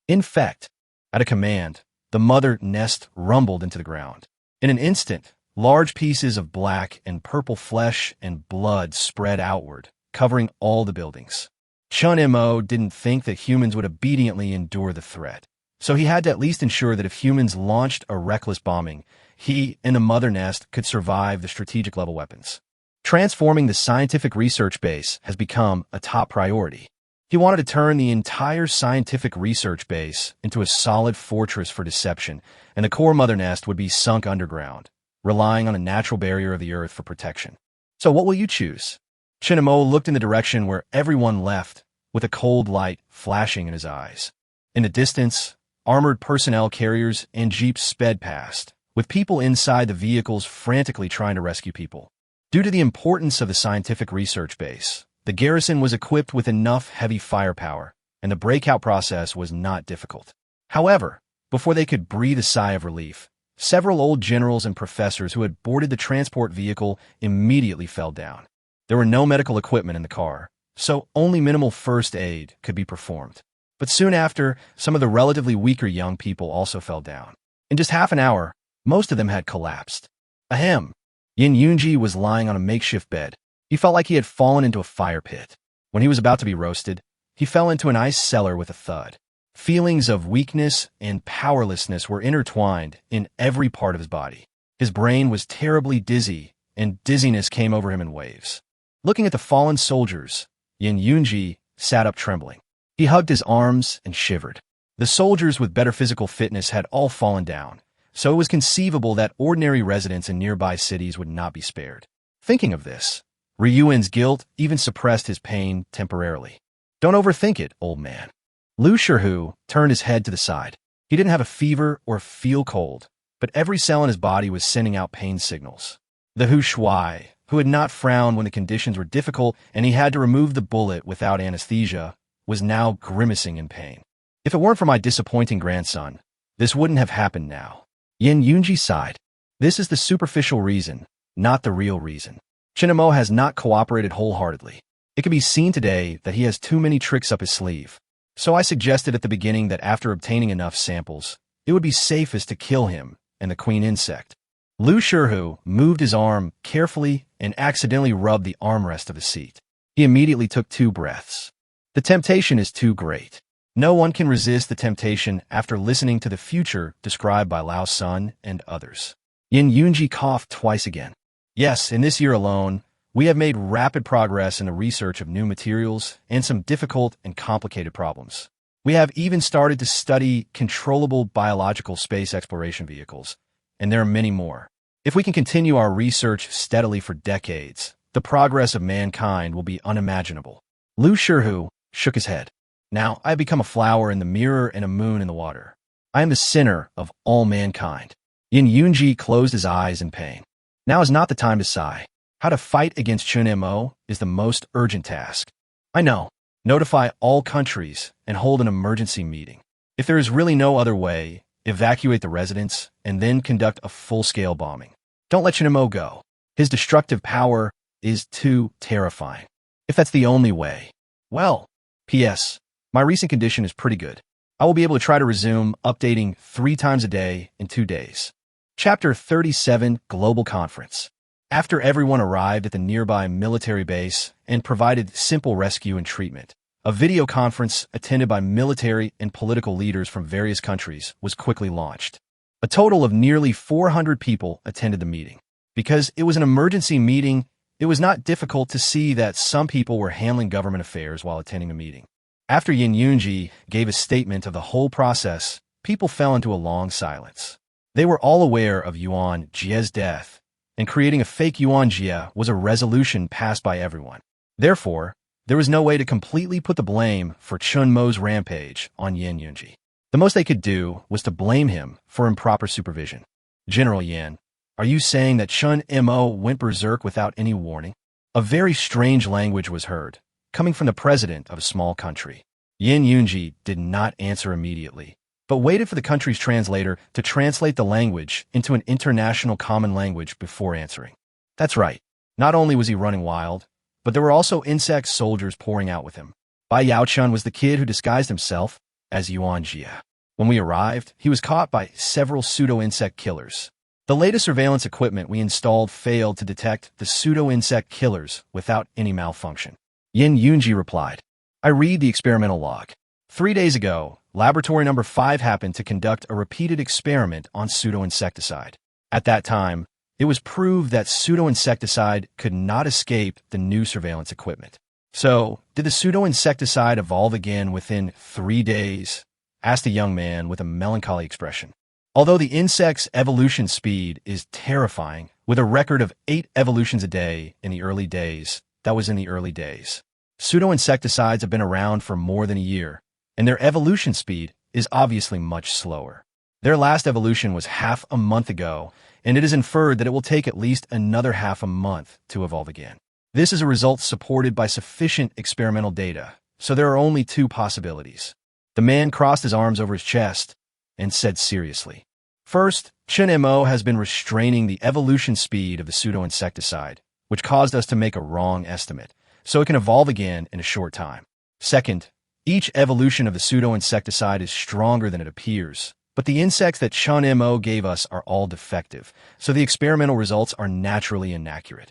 infect. At a command, the mother nest rumbled into the ground. In an instant, large pieces of black and purple flesh and blood spread outward, covering all the buildings. Chun Mo didn't think that humans would obediently endure the threat, so he had to at least ensure that if humans launched a reckless bombing, he and the mother nest could survive the strategic level weapons. Transforming the scientific research base has become a top priority. He wanted to turn the entire scientific research base into a solid fortress for deception, and the core mother nest would be sunk underground, relying on the natural barrier of the earth for protection. So what will you choose? Chun Mo looked in the direction where everyone left, with a cold light flashing in his eyes. In the distance, armored personnel carriers and jeeps sped past, with people inside the vehicles frantically trying to rescue people. Due to the importance of the scientific research base, the garrison was equipped with enough heavy firepower, and the breakout process was not difficult. However, before they could breathe a sigh of relief, several old generals and professors who had boarded the transport vehicle immediately fell down. There were no medical equipment in the car, so only minimal first aid could be performed. But soon after, some of the relatively weaker young people also fell down. In just half an hour, most of them had collapsed. Ahem. Yin Yunji was lying on a makeshift bed. He felt like he had fallen into a fire pit. When he was about to be roasted, he fell into an ice cellar with a thud. Feelings of weakness and powerlessness were intertwined in every part of his body. His brain was terribly dizzy, and dizziness came over him in waves. Looking at the fallen soldiers, Yin Yunji sat up trembling. He hugged his arms and shivered. The soldiers with better physical fitness had all fallen down, so it was conceivable that ordinary residents in nearby cities would not be spared. Thinking of this, Ryuan's guilt even suppressed his pain temporarily. Don't overthink it, old man. Lu Shihu turned his head to the side. He didn't have a fever or feel cold, but every cell in his body was sending out pain signals. The Hu Shui, who had not frowned when the conditions were difficult and he had to remove the bullet without anesthesia, was now grimacing in pain. If it weren't for my disappointing grandson, this wouldn't have happened now. Yin Yunji sighed. This is the superficial reason, not the real reason. Chun Mo has not cooperated wholeheartedly. It can be seen today that he has too many tricks up his sleeve. So I suggested at the beginning that after obtaining enough samples, it would be safest to kill him and the queen insect. Lu Shihu moved his arm carefully and accidentally rubbed the armrest of the seat. He immediately took 2 breaths. The temptation is too great. No one can resist the temptation after listening to the future described by Lao Sun and others. Yin Yunji coughed twice again. Yes, in this year alone, we have made rapid progress in the research of new materials and some difficult and complicated problems. We have even started to study controllable biological space exploration vehicles, and there are many more. If we can continue our research steadily for decades, the progress of mankind will be unimaginable. Lu Shihu shook his head. Now I have become a flower in the mirror and a moon in the water. I am the sinner of all mankind. Yin Yunji closed his eyes in pain. Now is not the time to sigh. How to fight against Chun Mo is the most urgent task. I know. Notify all countries and hold an emergency meeting. If there is really no other way, evacuate the residents and then conduct a full-scale bombing. Don't let Chun Mo go. His destructive power is too terrifying. If that's the only way, well, P.S. My recent condition is pretty good. I will be able to try to resume updating 3 times a day in 2 days. Chapter 37 Global Conference. After everyone arrived at the nearby military base and provided simple rescue and treatment, a video conference attended by military and political leaders from various countries was quickly launched. A total of nearly 400 people attended the meeting. Because it was an emergency meeting, it was not difficult to see that some people were handling government affairs while attending the meeting. After Yin Yunji gave a statement of the whole process, people fell into a long silence. They were all aware of Yuan Jia's death, and creating a fake Yuan Jia was a resolution passed by everyone. Therefore, there was no way to completely put the blame for Chun Mo's rampage on Yin Yunji. The most they could do was to blame him for improper supervision. General Yin, are you saying that Chun Mo went berserk without any warning? A very strange language was heard, coming from the president of a small country. Yin Yunji did not answer immediately, but waited for the country's translator to translate the language into an international common language before answering. That's right. Not only was he running wild, but there were also insect soldiers pouring out with him. Bai Yaochun was the kid who disguised himself as Yuan Jia. When we arrived, he was caught by several pseudo-insect killers. The latest surveillance equipment we installed failed to detect the pseudo-insect killers without any malfunction. Yin Yunji replied, I read the experimental log. 3 days ago, Laboratory Number 5 happened to conduct a repeated experiment on pseudo-insecticide. At that time, it was proved that pseudo-insecticide could not escape the new surveillance equipment. So, did the pseudo-insecticide evolve again within 3 days? Asked a young man with a melancholy expression. Although the insect's evolution speed is terrifying, with a record of 8 evolutions a day in the early days, that was in the early days. Pseudo-insecticides have been around for more than a year, and their evolution speed is obviously much slower. Their last evolution was half a month ago, and it is inferred that it will take at least another half a month to evolve again. This is a result supported by sufficient experimental data, so there are only 2 possibilities. The man crossed his arms over his chest and said seriously, First, Chun Mo has been restraining the evolution speed of the pseudo-insecticide, which caused us to make a wrong estimate, so it can evolve again in a short time. Second, each evolution of the pseudo-insecticide is stronger than it appears, but the insects that Chun Mo gave us are all defective, so the experimental results are naturally inaccurate.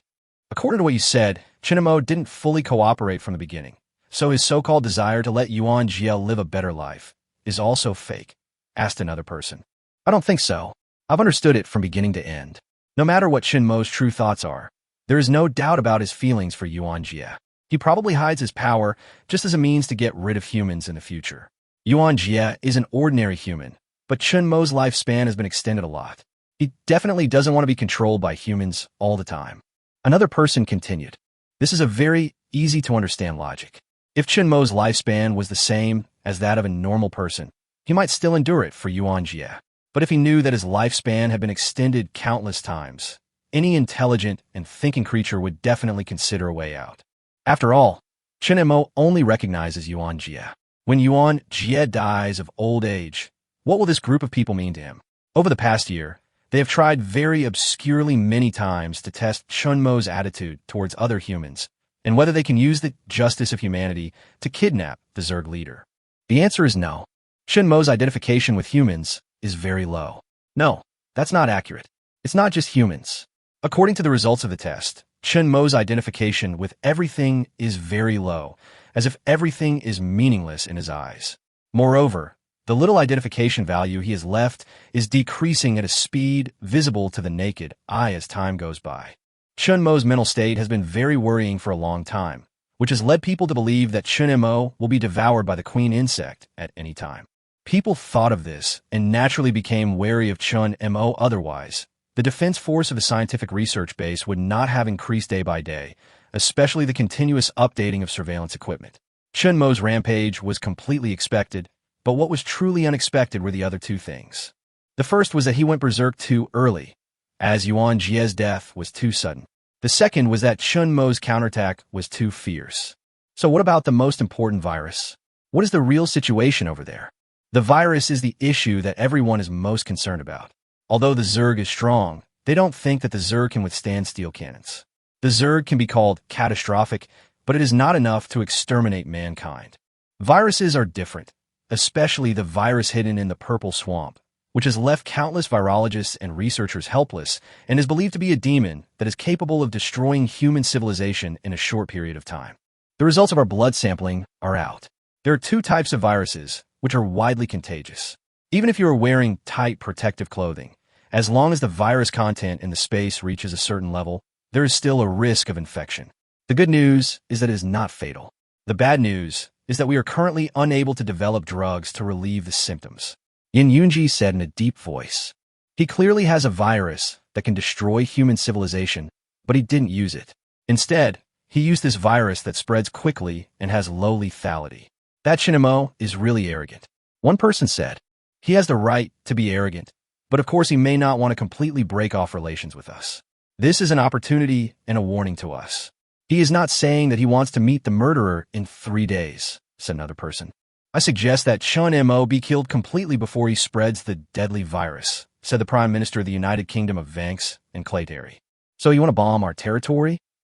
According to what you said, Chun Mo didn't fully cooperate from the beginning, so his so-called desire to let Yuan Jia live a better life is also fake, asked another person. I don't think so. I've understood it from beginning to end. No matter what Chun Mo's true thoughts are, there is no doubt about his feelings for Yuan Jia. He probably hides his power just as a means to get rid of humans in the future. Yuan Jia is an ordinary human, but Chun Mo's lifespan has been extended a lot. He definitely doesn't want to be controlled by humans all the time. Another person continued. This is a very easy to understand logic. If Chun Mo's lifespan was the same as that of a normal person, he might still endure it for Yuan Jia. But if he knew that his lifespan had been extended countless times, any intelligent and thinking creature would definitely consider a way out. After all, Chun Mo only recognizes Yuan Jia. When Yuan Jia dies of old age, what will this group of people mean to him? Over the past year, they have tried very obscurely many times to test Chun Mo's attitude towards other humans and whether they can use the justice of humanity to kidnap the Zerg leader. The answer is no. Chun Mo's identification with humans is very low. No, that's not accurate. It's not just humans. According to the results of the test, Chun Mo's identification with everything is very low, as if everything is meaningless in his eyes. Moreover, the little identification value he has left is decreasing at a speed visible to the naked eye as time goes by. Chun Mo's mental state has been very worrying for a long time, which has led people to believe that Chun Mo will be devoured by the queen insect at any time. People thought of this and naturally became wary of Chun Mo. Otherwise, the defense force of the scientific research base would not have increased day by day, especially the continuous updating of surveillance equipment. Chun Mo's rampage was completely expected, but what was truly unexpected were the other two things. The first was that he went berserk too early, as Yuan Jia's death was too sudden. The second was that Chun Mo's counterattack was too fierce. So what about the most important virus? What is the real situation over there? The virus is the issue that everyone is most concerned about. Although the Zerg is strong, they don't think that the Zerg can withstand steel cannons. The Zerg can be called catastrophic, but it is not enough to exterminate mankind. Viruses are different, especially the virus hidden in the purple swamp, which has left countless virologists and researchers helpless and is believed to be a demon that is capable of destroying human civilization in a short period of time. The results of our blood sampling are out. There are two types of viruses, which are widely contagious. Even if you are wearing tight protective clothing, as long as the virus content in the space reaches a certain level, there is still a risk of infection. The good news is that it is not fatal. The bad news is that we are currently unable to develop drugs to relieve the symptoms. Yin Yunji said in a deep voice. He clearly has a virus that can destroy human civilization, but he didn't use it. Instead, he used this virus that spreads quickly and has low lethality. That Chun Mo is really arrogant. One person said, he has the right to be arrogant, but of course he may not want to completely break off relations with us. This is an opportunity and a warning to us. He is not saying that he wants to meet the murderer in 3 days, said another person. I suggest that Chun Mo be killed completely before he spreads the deadly virus, said the Prime Minister of the United Kingdom of Vanx and Clayterry. So you want to bomb our territory?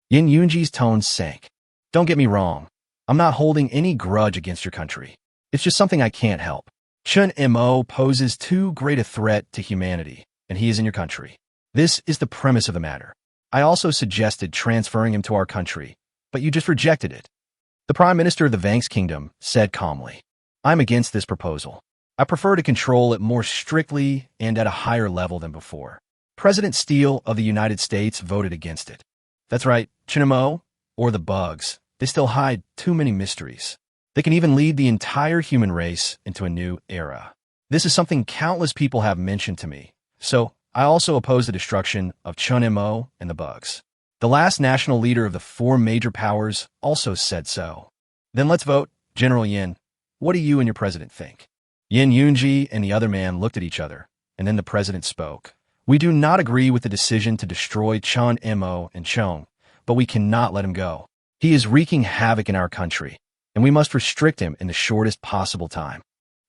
Yin Yunji's tone sank. Don't get me wrong. I'm not holding any grudge against your country. It's just something I can't help. Chun Mo poses too great a threat to humanity, and he is in your country. This is the premise of the matter. I also suggested transferring him to our country, but you just rejected it. The Prime Minister of the Vanx Kingdom said calmly, I'm against this proposal. I prefer to control it more strictly and at a higher level than before. President Steele of the United States voted against it. That's right, Chun Mo, or the bugs, they still hide too many mysteries. They can even lead the entire human race into a new era. This is something countless people have mentioned to me, so I also oppose the destruction of Chun Mo and the bugs. The last national leader of the 4 major powers also said so. Then let's vote. General Yin, what do you and your president think? Yin Yunji and the other man looked at each other, and then the president spoke. We do not agree with the decision to destroy Chun Mo and Chong, but we cannot let him go. He is wreaking havoc in our country, and we must restrict him in the shortest possible time.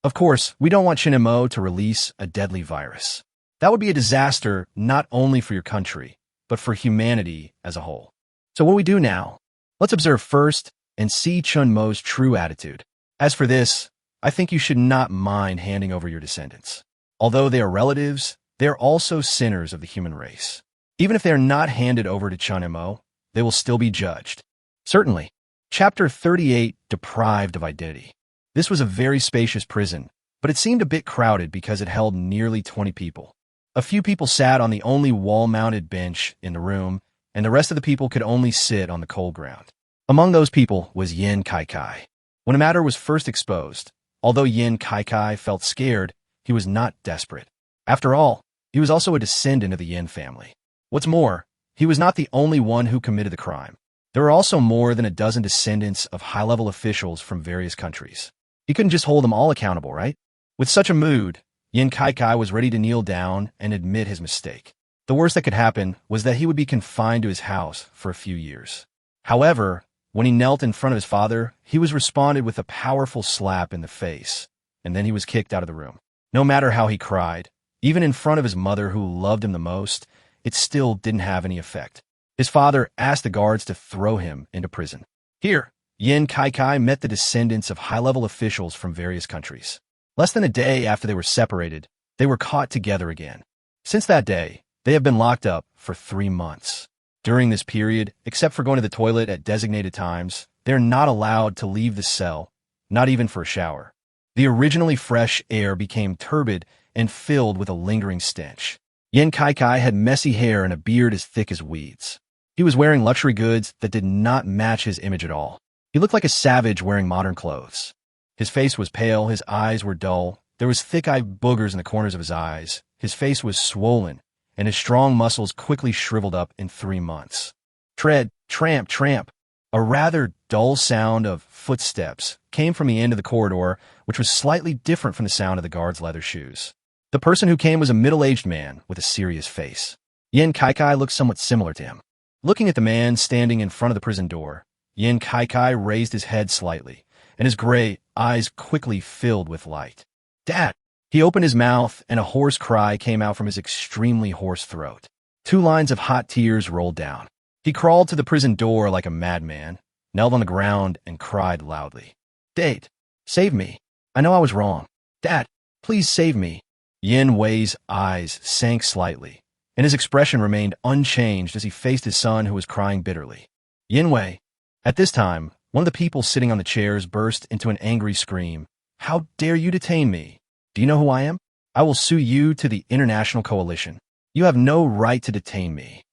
Of course, we don't want Chun Mo to release a deadly virus. That would be a disaster not only for your country, but for humanity as a whole. So what do we do now? Let's observe first and see Chun Mo's true attitude. As for this, I think you should not mind handing over your descendants. Although they are relatives, they are also sinners of the human race. Even if they are not handed over to Chun Mo, they will still be judged. Certainly. Chapter 38, Deprived of Identity. This was a very spacious prison, but it seemed a bit crowded because it held nearly 20 people. A few people sat on the only wall-mounted bench in the room, and the rest of the people could only sit on the cold ground. Among those people was Yin Kai. When a matter was first exposed, although Yin Kai felt scared, he was not desperate. After all, he was also a descendant of the Yin family. What's more, he was not the only one who committed the crime. There were also more than a dozen descendants of high-level officials from various countries. He couldn't just hold them all accountable, right? With such a mood, Yin Kai was ready to kneel down and admit his mistake. The worst that could happen was that he would be confined to his house for a few years. However, when he knelt in front of his father, he was responded with a powerful slap in the face, and then he was kicked out of the room. No matter how he cried, even in front of his mother who loved him the most, it still didn't have any effect. His father asked the guards to throw him into prison. Here, Yin Kai met the descendants of high-level officials from various countries. Less than a day after they were separated, they were caught together again. Since that day, they have been locked up for 3 months. During this period, except for going to the toilet at designated times, they're not allowed to leave the cell, not even for a shower. The originally fresh air became turbid and filled with a lingering stench. Yin Kai had messy hair and a beard as thick as weeds. He was wearing luxury goods that did not match his image at all. He looked like a savage wearing modern clothes. His face was pale, his eyes were dull, there was thick-eyed boogers in the corners of his eyes, his face was swollen, and his strong muscles quickly shriveled up in 3 months. Tread, tramp, tramp. A rather dull sound of footsteps came from the end of the corridor, which was slightly different from the sound of the guard's leather shoes. The person who came was a middle-aged man with a serious face. Yin Kai looked somewhat similar to him. Looking at the man standing in front of the prison door, Yin Kai raised his head slightly, and his gray eyes quickly filled with light. "Dad!" He opened his mouth, and a hoarse cry came out from his extremely hoarse throat. 2 lines of hot tears rolled down. He crawled to the prison door like a madman, knelt on the ground, and cried loudly. "Dad, save me. I know I was wrong. Dad, please save me." Yin Wei's eyes sank slightly, and his expression remained unchanged as he faced his son who was crying bitterly. "Yin Wei." At this time, one of the people sitting on the chairs burst into an angry scream. "How dare you detain me? Do you know who I am? I will sue you to the International Coalition. You have no right to detain me."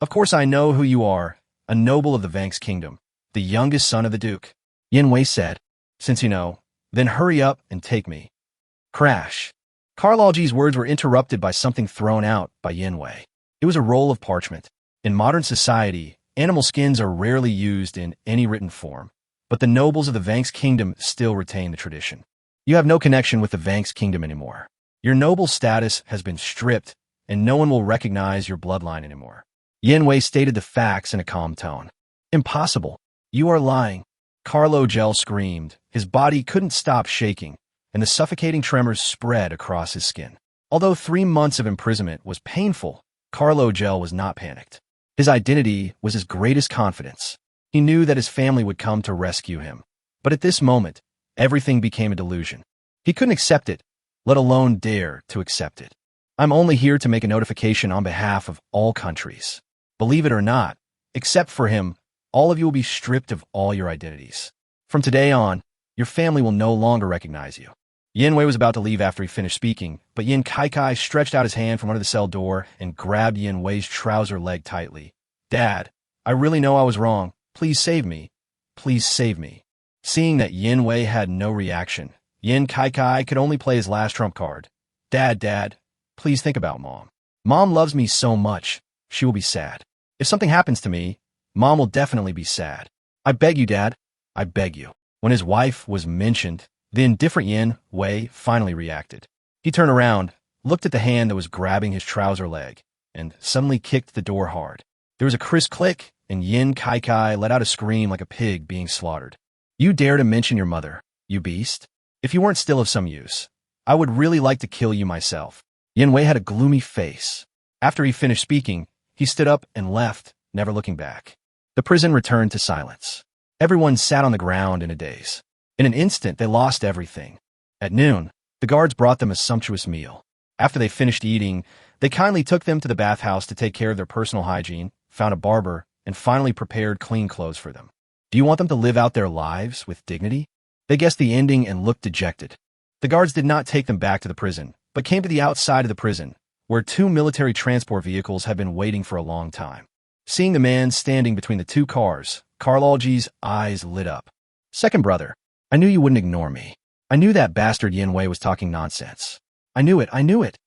"Of course I know who you are, a noble of the Vanx Kingdom, the youngest son of the Duke," Yin Wei said. "Since you know, then hurry up and take me." Crash. Karlog's words were interrupted by something thrown out by Yin Wei. It was a roll of parchment. In modern society, animal skins are rarely used in any written form, but the nobles of the Vanx Kingdom still retain the tradition. You have no connection with the Vanx Kingdom anymore. Your noble status has been stripped, and no one will recognize your bloodline anymore. Yin Wei stated the facts in a calm tone. "Impossible. You are lying." Karlog screamed. His body couldn't stop shaking, and the suffocating tremors spread across his skin. Although 3 months of imprisonment was painful, Karlog was not panicked. His identity was his greatest confidence. He knew that his family would come to rescue him. But at this moment, everything became a delusion. He couldn't accept it, let alone dare to accept it. "I'm only here to make a notification on behalf of all countries. Believe it or not, except for him, all of you will be stripped of all your identities. From today on, your family will no longer recognize you." Yin Wei was about to leave after he finished speaking, but Yin Kai stretched out his hand from under the cell door and grabbed Yin Wei's trouser leg tightly. "Dad, I really know I was wrong. Please save me. Please save me." Seeing that Yin Wei had no reaction, Yin Kai could only play his last trump card. Dad, please think about Mom. Mom loves me so much. She will be sad. If something happens to me, Mom will definitely be sad. I beg you, Dad. I beg you." When his wife was mentioned, the indifferent Yin Wei finally reacted. He turned around, looked at the hand that was grabbing his trouser leg, and suddenly kicked the door hard. There was a crisp click, and Yin Kai let out a scream like a pig being slaughtered. "You dare to mention your mother, you beast? If you weren't still of some use, I would really like to kill you myself." Yin Wei had a gloomy face. After he finished speaking, he stood up and left, never looking back. The prison returned to silence. Everyone sat on the ground in a daze. In an instant, they lost everything. At noon, the guards brought them a sumptuous meal. After they finished eating, they kindly took them to the bathhouse to take care of their personal hygiene, found a barber, and finally prepared clean clothes for them. Do you want them to live out their lives with dignity? They guessed the ending and looked dejected. The guards did not take them back to the prison, but came to the outside of the prison, where 2 military transport vehicles had been waiting for a long time. Seeing the man standing between the 2 cars, Karlog's eyes lit up. "Second brother, I knew you wouldn't ignore me. I knew that bastard Yin Wei was talking nonsense. I knew it, I knew it.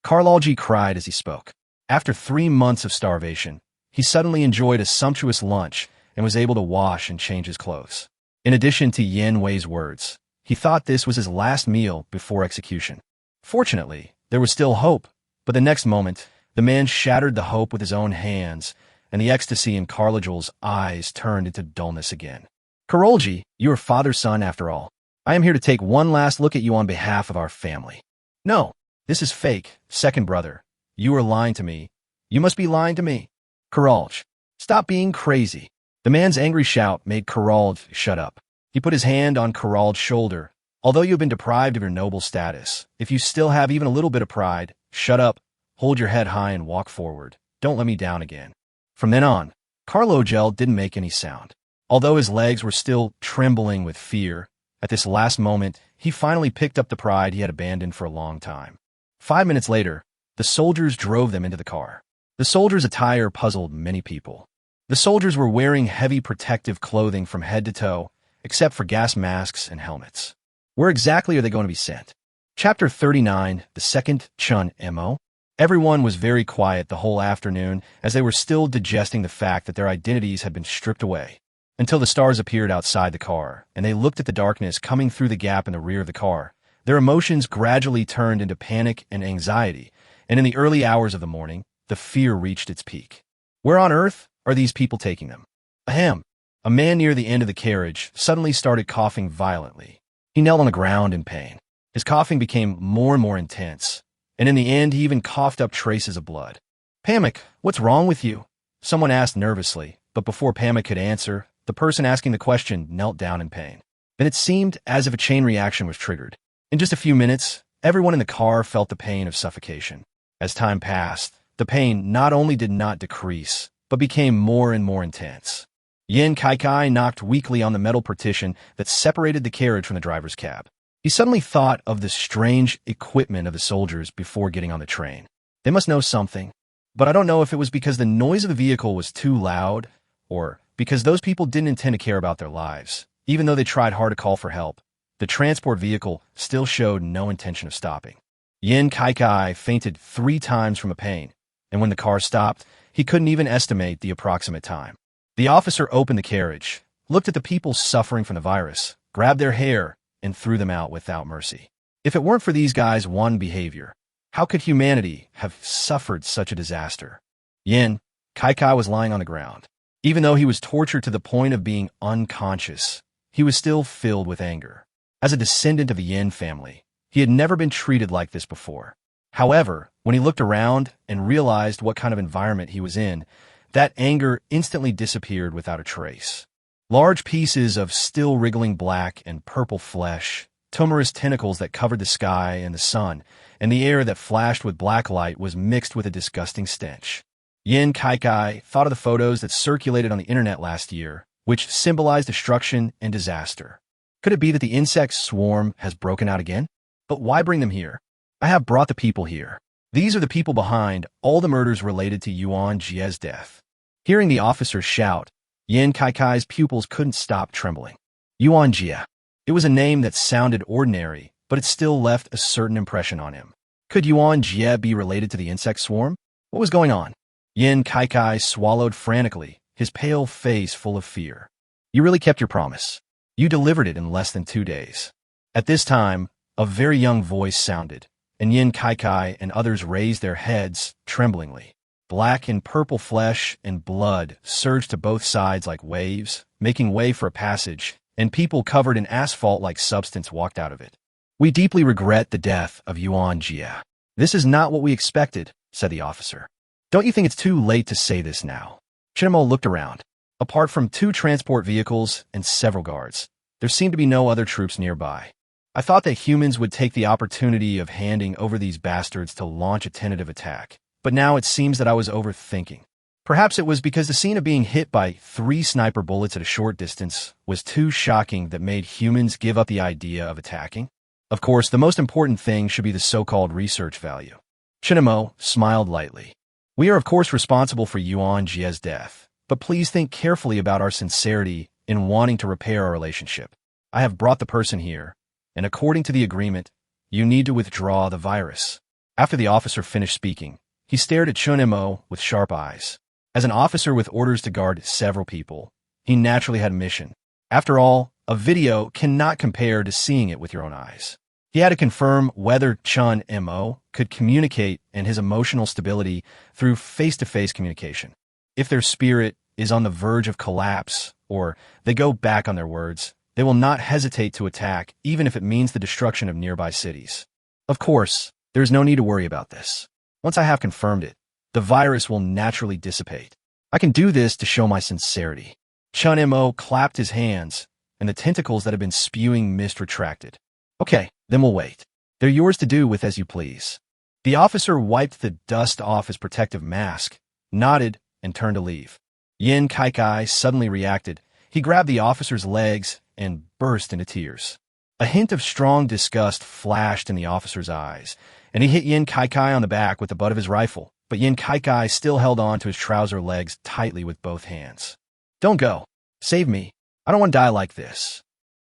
Karlalji cried as he spoke. After 3 months of starvation, he suddenly enjoyed a sumptuous lunch and was able to wash and change his clothes. In addition to Yin Wei's words, he thought this was his last meal before execution. Fortunately, there was still hope, but the next moment, the man shattered the hope with his own hands, and the ecstasy in Karlalji's eyes turned into dullness again. Karlalji, you are father's son after all. I am here to take one last look at you on behalf of our family. No, this is fake, second brother. You are lying to me. You must be lying to me. Karlalj, stop being crazy. The man's angry shout made Karlalj shut up. He put his hand on Karalj's shoulder. Although you have been deprived of your noble status, if you still have even a little bit of pride, shut up, hold your head high and walk forward. Don't let me down again. From then on, Karlalj didn't make any sound. Although his legs were still trembling with fear, at this last moment, he finally picked up the pride he had abandoned for a long time. 5 minutes later, the soldiers drove them into the car. The soldiers' attire puzzled many people. The soldiers were wearing heavy protective clothing from head to toe, except for gas masks and helmets. Where exactly are they going to be sent? Chapter 39, the second Chun Mo. Everyone was very quiet the whole afternoon as they were still digesting the fact that their identities had been stripped away. Until the stars appeared outside the car, and they looked at the darkness coming through the gap in the rear of the car. Their emotions gradually turned into panic and anxiety, and in the early hours of the morning, the fear reached its peak. Where on earth are these people taking them? Ahem. A man near the end of the carriage suddenly started coughing violently. He knelt on the ground in pain. His coughing became more and more intense, and in the end he even coughed up traces of blood. Pamuk, what's wrong with you? Someone asked nervously, but before Pamuk could answer, the person asking the question knelt down in pain. Then it seemed as if a chain reaction was triggered. In just a few minutes, everyone in the car felt the pain of suffocation. As time passed, the pain not only did not decrease, but became more and more intense. Yin Kaikai knocked weakly on the metal partition that separated the carriage from the driver's cab. He suddenly thought of the strange equipment of the soldiers before getting on the train. They must know something, but I don't know if it was because the noise of the vehicle was too loud, or because those people didn't intend to care about their lives. Even though they tried hard to call for help, the transport vehicle still showed no intention of stopping. Yin Kaikai fainted 3 times from a pain, and when the car stopped, he couldn't even estimate the approximate time. The officer opened the carriage, looked at the people suffering from the virus, grabbed their hair, and threw them out without mercy. If it weren't for these guys' one behavior, how could humanity have suffered such a disaster? Yin Kaikai was lying on the ground. Even though he was tortured to the point of being unconscious, he was still filled with anger. As a descendant of the Yin family, he had never been treated like this before. However, when he looked around and realized what kind of environment he was in, that anger instantly disappeared without a trace. Large pieces of still wriggling black and purple flesh, tumorous tentacles that covered the sky and the sun, and the air that flashed with black light was mixed with a disgusting stench. Yin Kaikai thought of the photos that circulated on the internet last year, which symbolized destruction and disaster. Could it be that the insect swarm has broken out again? But why bring them here? I have brought the people here. These are the people behind all the murders related to Yuan Jia's death. Hearing the officer shout, Yin Kaikai's pupils couldn't stop trembling. Yuan Jia. It was a name that sounded ordinary, but it still left a certain impression on him. Could Yuan Jia be related to the insect swarm? What was going on? Yin Kaikai swallowed frantically, his pale face full of fear. You really kept your promise. You delivered it in less than 2 days. At this time, a very young voice sounded, and Yin Kaikai and others raised their heads tremblingly. Black and purple flesh and blood surged to both sides like waves, making way for a passage, and people covered in asphalt-like substance walked out of it. We deeply regret the death of Yuan Jia. This is not what we expected, said the officer. Don't you think it's too late to say this now? Chun Mo looked around. Apart from 2 transport vehicles and several guards, there seemed to be no other troops nearby. I thought that humans would take the opportunity of handing over these bastards to launch a tentative attack, but now it seems that I was overthinking. Perhaps it was because the scene of being hit by 3 sniper bullets at a short distance was too shocking that made humans give up the idea of attacking. Of course, the most important thing should be the so-called research value. Chun Mo smiled lightly. We are of course responsible for Yuan Jia's death, but please think carefully about our sincerity in wanting to repair our relationship. I have brought the person here, and according to the agreement, You need to withdraw the virus. After the officer finished speaking, he stared at Chun Mo with sharp eyes. As an officer with orders to guard several people, he naturally had a mission. After all, a video cannot compare to seeing it with your own eyes. He had to confirm whether Chun Mo could communicate and his emotional stability through face-to-face communication. If their spirit is on the verge of collapse, or they go back on their words, they will not hesitate to attack, even if it means the destruction of nearby cities. Of course, there is no need to worry about this. Once I have confirmed it, the virus will naturally dissipate. I can do this to show my sincerity. Chun Mo clapped his hands, and the tentacles that had been spewing mist retracted. Okay, then we'll wait. They're yours to do with as you please. The officer wiped the dust off his protective mask, nodded, and turned to leave. Yin Kai suddenly reacted. He grabbed the officer's legs and burst into tears. A hint of strong disgust flashed in the officer's eyes, and he hit Yin Kai on the back with the butt of his rifle, but Yin Kai still held on to his trouser legs tightly with both hands. Don't go. Save me. I don't want to die like this.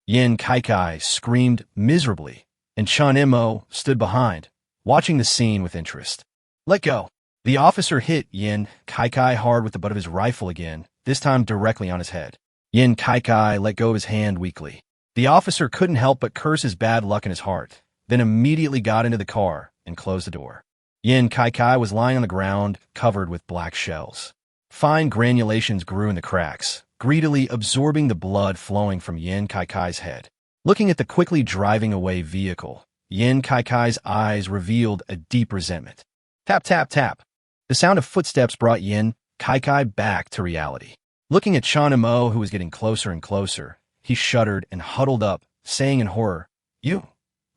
Yin Kai screamed miserably, and Chun Mo stood behind, watching the scene with interest. Let go. The officer hit Yin Kai hard with the butt of his rifle again, this time directly on his head. Yin Kai let go of his hand weakly. The officer couldn't help but curse his bad luck in his heart, then immediately got into the car and closed the door. Yin Kai was lying on the ground, covered with black shells. Fine granulations grew in the cracks, greedily absorbing the blood flowing from Yin Kai's head. Looking at the quickly driving away vehicle, Yin Kai's eyes revealed a deep resentment. Tap, tap, tap. The sound of footsteps brought Yin Kai back to reality. Looking at Chun Mo, who was getting closer and closer, he shuddered and huddled up, saying in horror,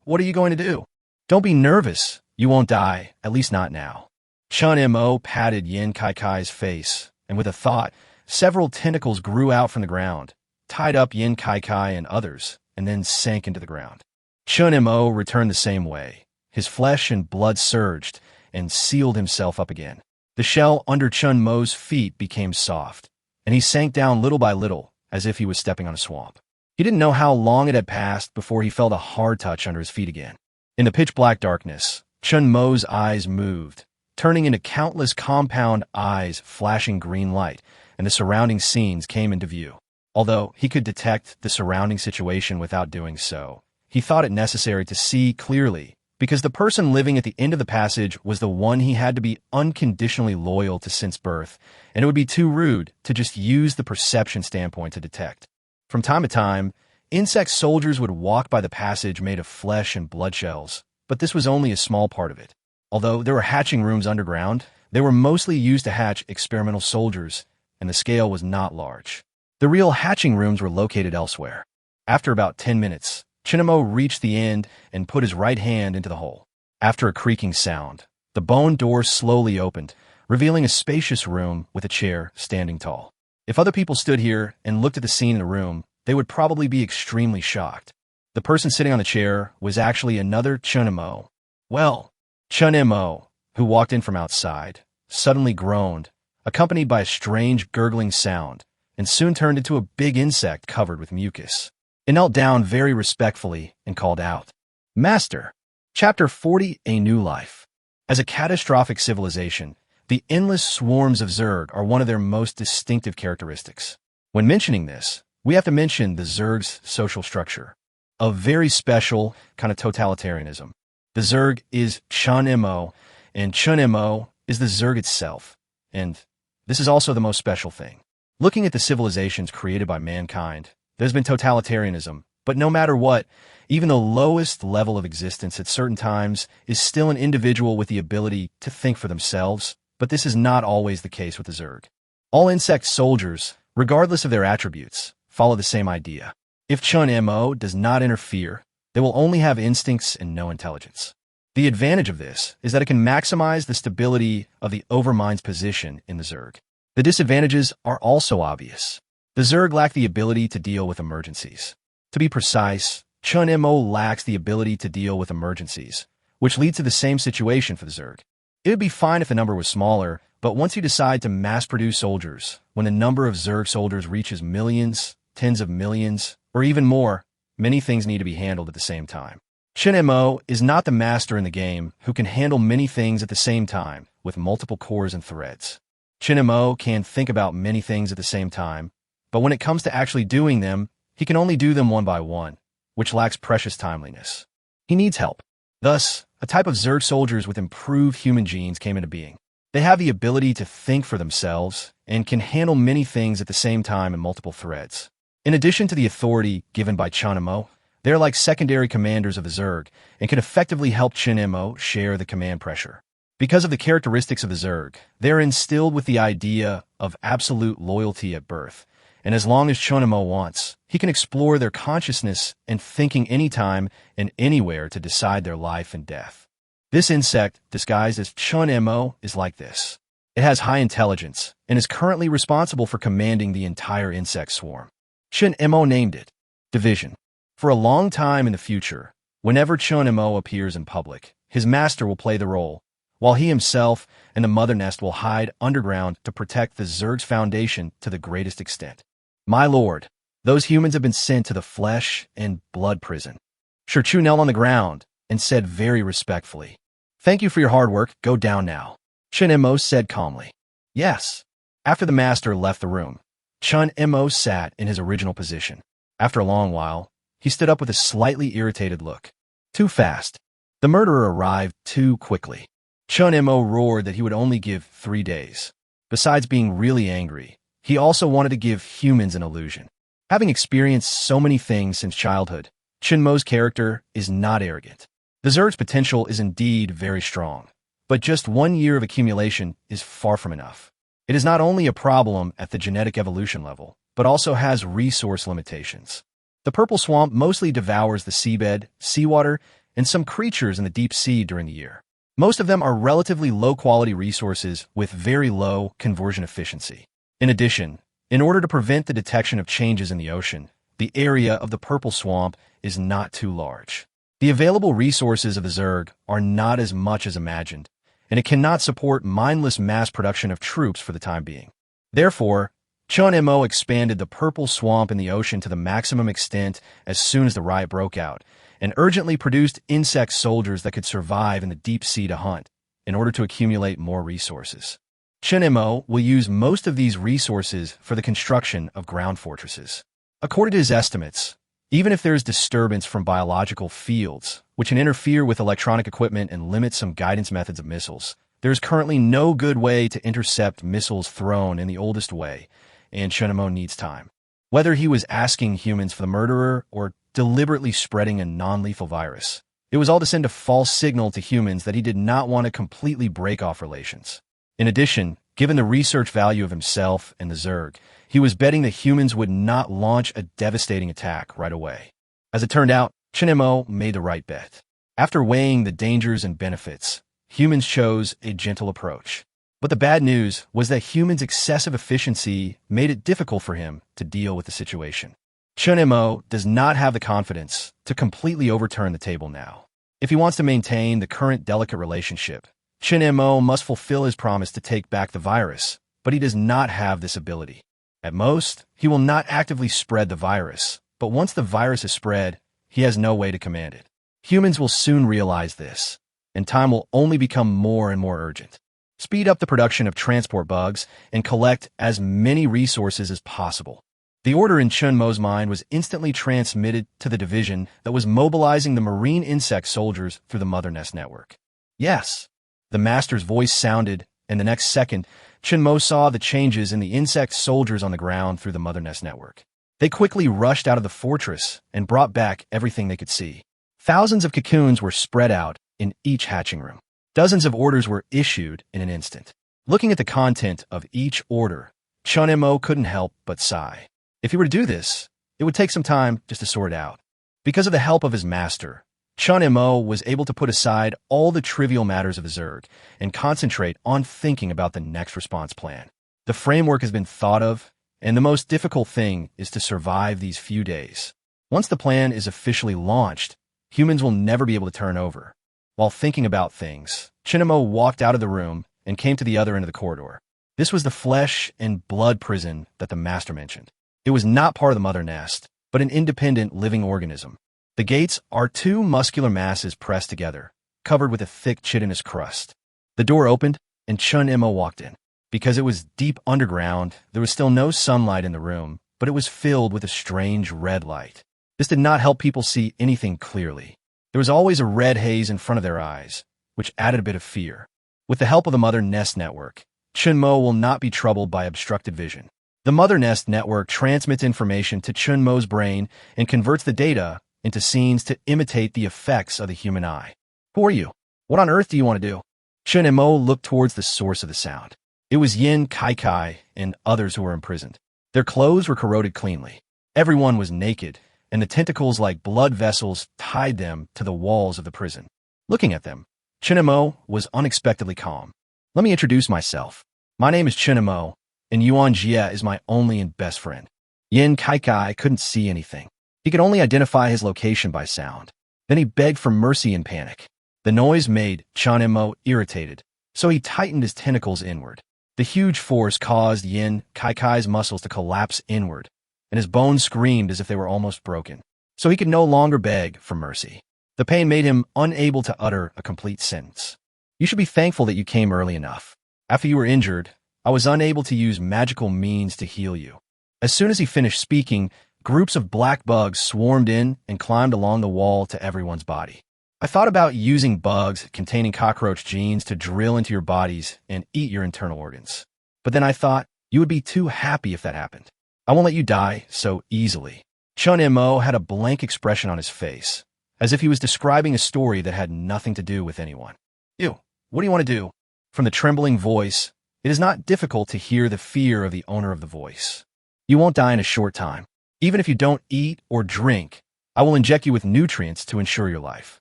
What are you going to do? Don't be nervous. You won't die, at least not now. Chun Mo patted Yin Kai's face, and with a thought, several tentacles grew out from the ground, tied up Yin Kai and others, and then sank into the ground. Chun Mo returned the same way. His flesh and blood surged and sealed himself up again. The shell under Chun Mo's feet became soft, and he sank down little by little, as if he was stepping on a swamp. He didn't know how long it had passed before he felt a hard touch under his feet again. In the pitch-black darkness, Chun Mo's eyes moved, turning into countless compound eyes flashing green light, and the surrounding scenes came into view. Although he could detect the surrounding situation without doing so, he thought it necessary to see clearly, because the person living at the end of the passage was the one he had to be unconditionally loyal to since birth, and it would be too rude to just use the perception standpoint to detect. From time to time, insect soldiers would walk by the passage made of flesh and blood shells, but this was only a small part of it. Although there were hatching rooms underground, they were mostly used to hatch experimental soldiers, and the scale was not large. The real hatching rooms were located elsewhere. After about 10 minutes, Chun Mo reached the end and put his right hand into the hole. After a creaking sound, the bone door slowly opened, revealing a spacious room with a chair standing tall. If other people stood here and looked at the scene in the room, they would probably be extremely shocked. The person sitting on the chair was actually another Chun Mo. Well, Chun Mo, who walked in from outside, suddenly groaned, accompanied by a strange gurgling sound, and soon turned into a big insect covered with mucus. It knelt down very respectfully and called out, Master! Chapter 40, A New Life. As a catastrophic civilization, the endless swarms of Zerg are one of their most distinctive characteristics. When mentioning this, we have to mention the Zerg's social structure. A very special kind of totalitarianism. The Zerg is Chun Mo, and Chun Mo is the Zerg itself. And this is also the most special thing. Looking at the civilizations created by mankind, there's been totalitarianism, but no matter what, even the lowest level of existence at certain times is still an individual with the ability to think for themselves, but this is not always the case with the Zerg. All insect soldiers, regardless of their attributes, follow the same idea. If Chun Mo does not interfere, they will only have instincts and no intelligence. The advantage of this is that it can maximize the stability of the Overmind's position in the Zerg. The disadvantages are also obvious. The Zerg lack the ability to deal with emergencies. To be precise, Chun Mo lacks the ability to deal with emergencies, which leads to the same situation for the Zerg. It would be fine if the number was smaller, but once you decide to mass-produce soldiers, when the number of Zerg soldiers reaches millions, tens of millions, or even more, many things need to be handled at the same time. Chun Mo is not the master in the game who can handle many things at the same time with multiple cores and threads. Chun Mo can think about many things at the same time, but when it comes to actually doing them, he can only do them one by one, which lacks precious timeliness. He needs help. Thus, a type of Zerg soldiers with improved human genes came into being. They have the ability to think for themselves and can handle many things at the same time in multiple threads. In addition to the authority given by Chun Mo, they are like secondary commanders of the Zerg and can effectively help Chun Mo share the command pressure. Because of the characteristics of the Zerg, they are instilled with the idea of absolute loyalty at birth, and as long as Chun Mo wants, he can explore their consciousness and thinking anytime and anywhere to decide their life and death. This insect, disguised as Chun Mo, is like this. It has high intelligence and is currently responsible for commanding the entire insect swarm. Chun Mo named it Division. For a long time in the future, whenever Chun Mo appears in public, his master will play the role, while he himself and the mother nest will hide underground to protect the Zerg's foundation to the greatest extent. My lord, those humans have been sent to the flesh and blood prison. Chu knelt on the ground and said very respectfully, "Thank you for your hard work. Go down now." Chun Mo said calmly, "Yes." After the master left the room, Chun Mo sat in his original position. After a long while, he stood up with a slightly irritated look. Too fast. The murderer arrived too quickly. Chun Mo roared that he would only give 3 days. Besides being really angry, he also wanted to give humans an illusion. Having experienced so many things since childhood, Chun Mo's character is not arrogant. The Zerg's potential is indeed very strong, but just 1 year of accumulation is far from enough. It is not only a problem at the genetic evolution level, but also has resource limitations. The purple swamp mostly devours the seabed, seawater, and some creatures in the deep sea during the year. Most of them are relatively low-quality resources with very low conversion efficiency. In addition, in order to prevent the detection of changes in the ocean, the area of the purple swamp is not too large. The available resources of the Zerg are not as much as imagined, and it cannot support mindless mass production of troops for the time being. Therefore, Chun Mo expanded the purple swamp in the ocean to the maximum extent as soon as the riot broke out, and urgently produced insect soldiers that could survive in the deep sea to hunt, in order to accumulate more resources. Chun Mo will use most of these resources for the construction of ground fortresses. According to his estimates, even if there is disturbance from biological fields, which can interfere with electronic equipment and limit some guidance methods of missiles, there is currently no good way to intercept missiles thrown in the oldest way, and Chun Mo needs time. Whether he was asking humans for the murderer or deliberately spreading a non-lethal virus, it was all to send a false signal to humans that he did not want to completely break off relations. In addition, given the research value of himself and the Zerg, he was betting that humans would not launch a devastating attack right away. As it turned out, Chun Mo made the right bet. After weighing the dangers and benefits, humans chose a gentle approach. But the bad news was that humans' excessive efficiency made it difficult for him to deal with the situation. Chun Mo does not have the confidence to completely overturn the table now. If he wants to maintain the current delicate relationship, Chun Mo must fulfill his promise to take back the virus, but he does not have this ability. At most, he will not actively spread the virus, but once the virus is spread, he has no way to command it. Humans will soon realize this, and time will only become more and more urgent. Speed up the production of transport bugs and collect as many resources as possible. The order in Chun Mo's mind was instantly transmitted to the division that was mobilizing the marine insect soldiers through the Mother Nest network. Yes, the master's voice sounded, and the next second, Chun Mo saw the changes in the insect soldiers on the ground through the Mother Nest network. They quickly rushed out of the fortress and brought back everything they could see. Thousands of cocoons were spread out in each hatching room. Dozens of orders were issued in an instant. Looking at the content of each order, Chun Mo couldn't help but sigh. If he were to do this, it would take some time just to sort it out. Because of the help of his master, Chun Mo was able to put aside all the trivial matters of the Zerg and concentrate on thinking about the next response plan. The framework has been thought of, and the most difficult thing is to survive these few days. Once the plan is officially launched, humans will never be able to turn over. While thinking about things, Chun Mo walked out of the room and came to the other end of the corridor. This was the flesh and blood prison that the master mentioned. It was not part of the Mother Nest, but an independent living organism. The gates are two muscular masses pressed together, covered with a thick chitinous crust. The door opened, and Chun Mo walked in. Because it was deep underground, there was still no sunlight in the room, but it was filled with a strange red light. This did not help people see anything clearly. There was always a red haze in front of their eyes, which added a bit of fear. With the help of the Mother Nest Network, Chun Mo will not be troubled by obstructed vision. The Mother Nest Network transmits information to Chun Mo's brain and converts the data into scenes to imitate the effects of the human eye. Who are you? What on earth do you want to do? Chun Mo looked towards the source of the sound. It was Yin Kai and others who were imprisoned. Their clothes were corroded cleanly. Everyone was naked, and the tentacles like blood vessels tied them to the walls of the prison. Looking at them, Chun Mo was unexpectedly calm. Let me introduce myself. My name is Chun Mo, and Yuan Jia is my only and best friend. Yin Kai couldn't see anything. He could only identify his location by sound. Then he begged for mercy in panic. The noise made Chun Mo irritated, so he tightened his tentacles inward. The huge force caused Yin Kai's muscles to collapse inward, and his bones screamed as if they were almost broken. So he could no longer beg for mercy. The pain made him unable to utter a complete sentence. You should be thankful that you came early enough. After you were injured, I was unable to use magical means to heal you. As soon as he finished speaking, groups of black bugs swarmed in and climbed along the wall to everyone's body. I thought about using bugs containing cockroach genes to drill into your bodies and eat your internal organs. But then I thought you would be too happy if that happened. I won't let you die so easily. Chun Mo had a blank expression on his face, as if he was describing a story that had nothing to do with anyone. Ew, what do you want to do? From the trembling voice, it is not difficult to hear the fear of the owner of the voice. You won't die in a short time. Even if you don't eat or drink, I will inject you with nutrients to ensure your life.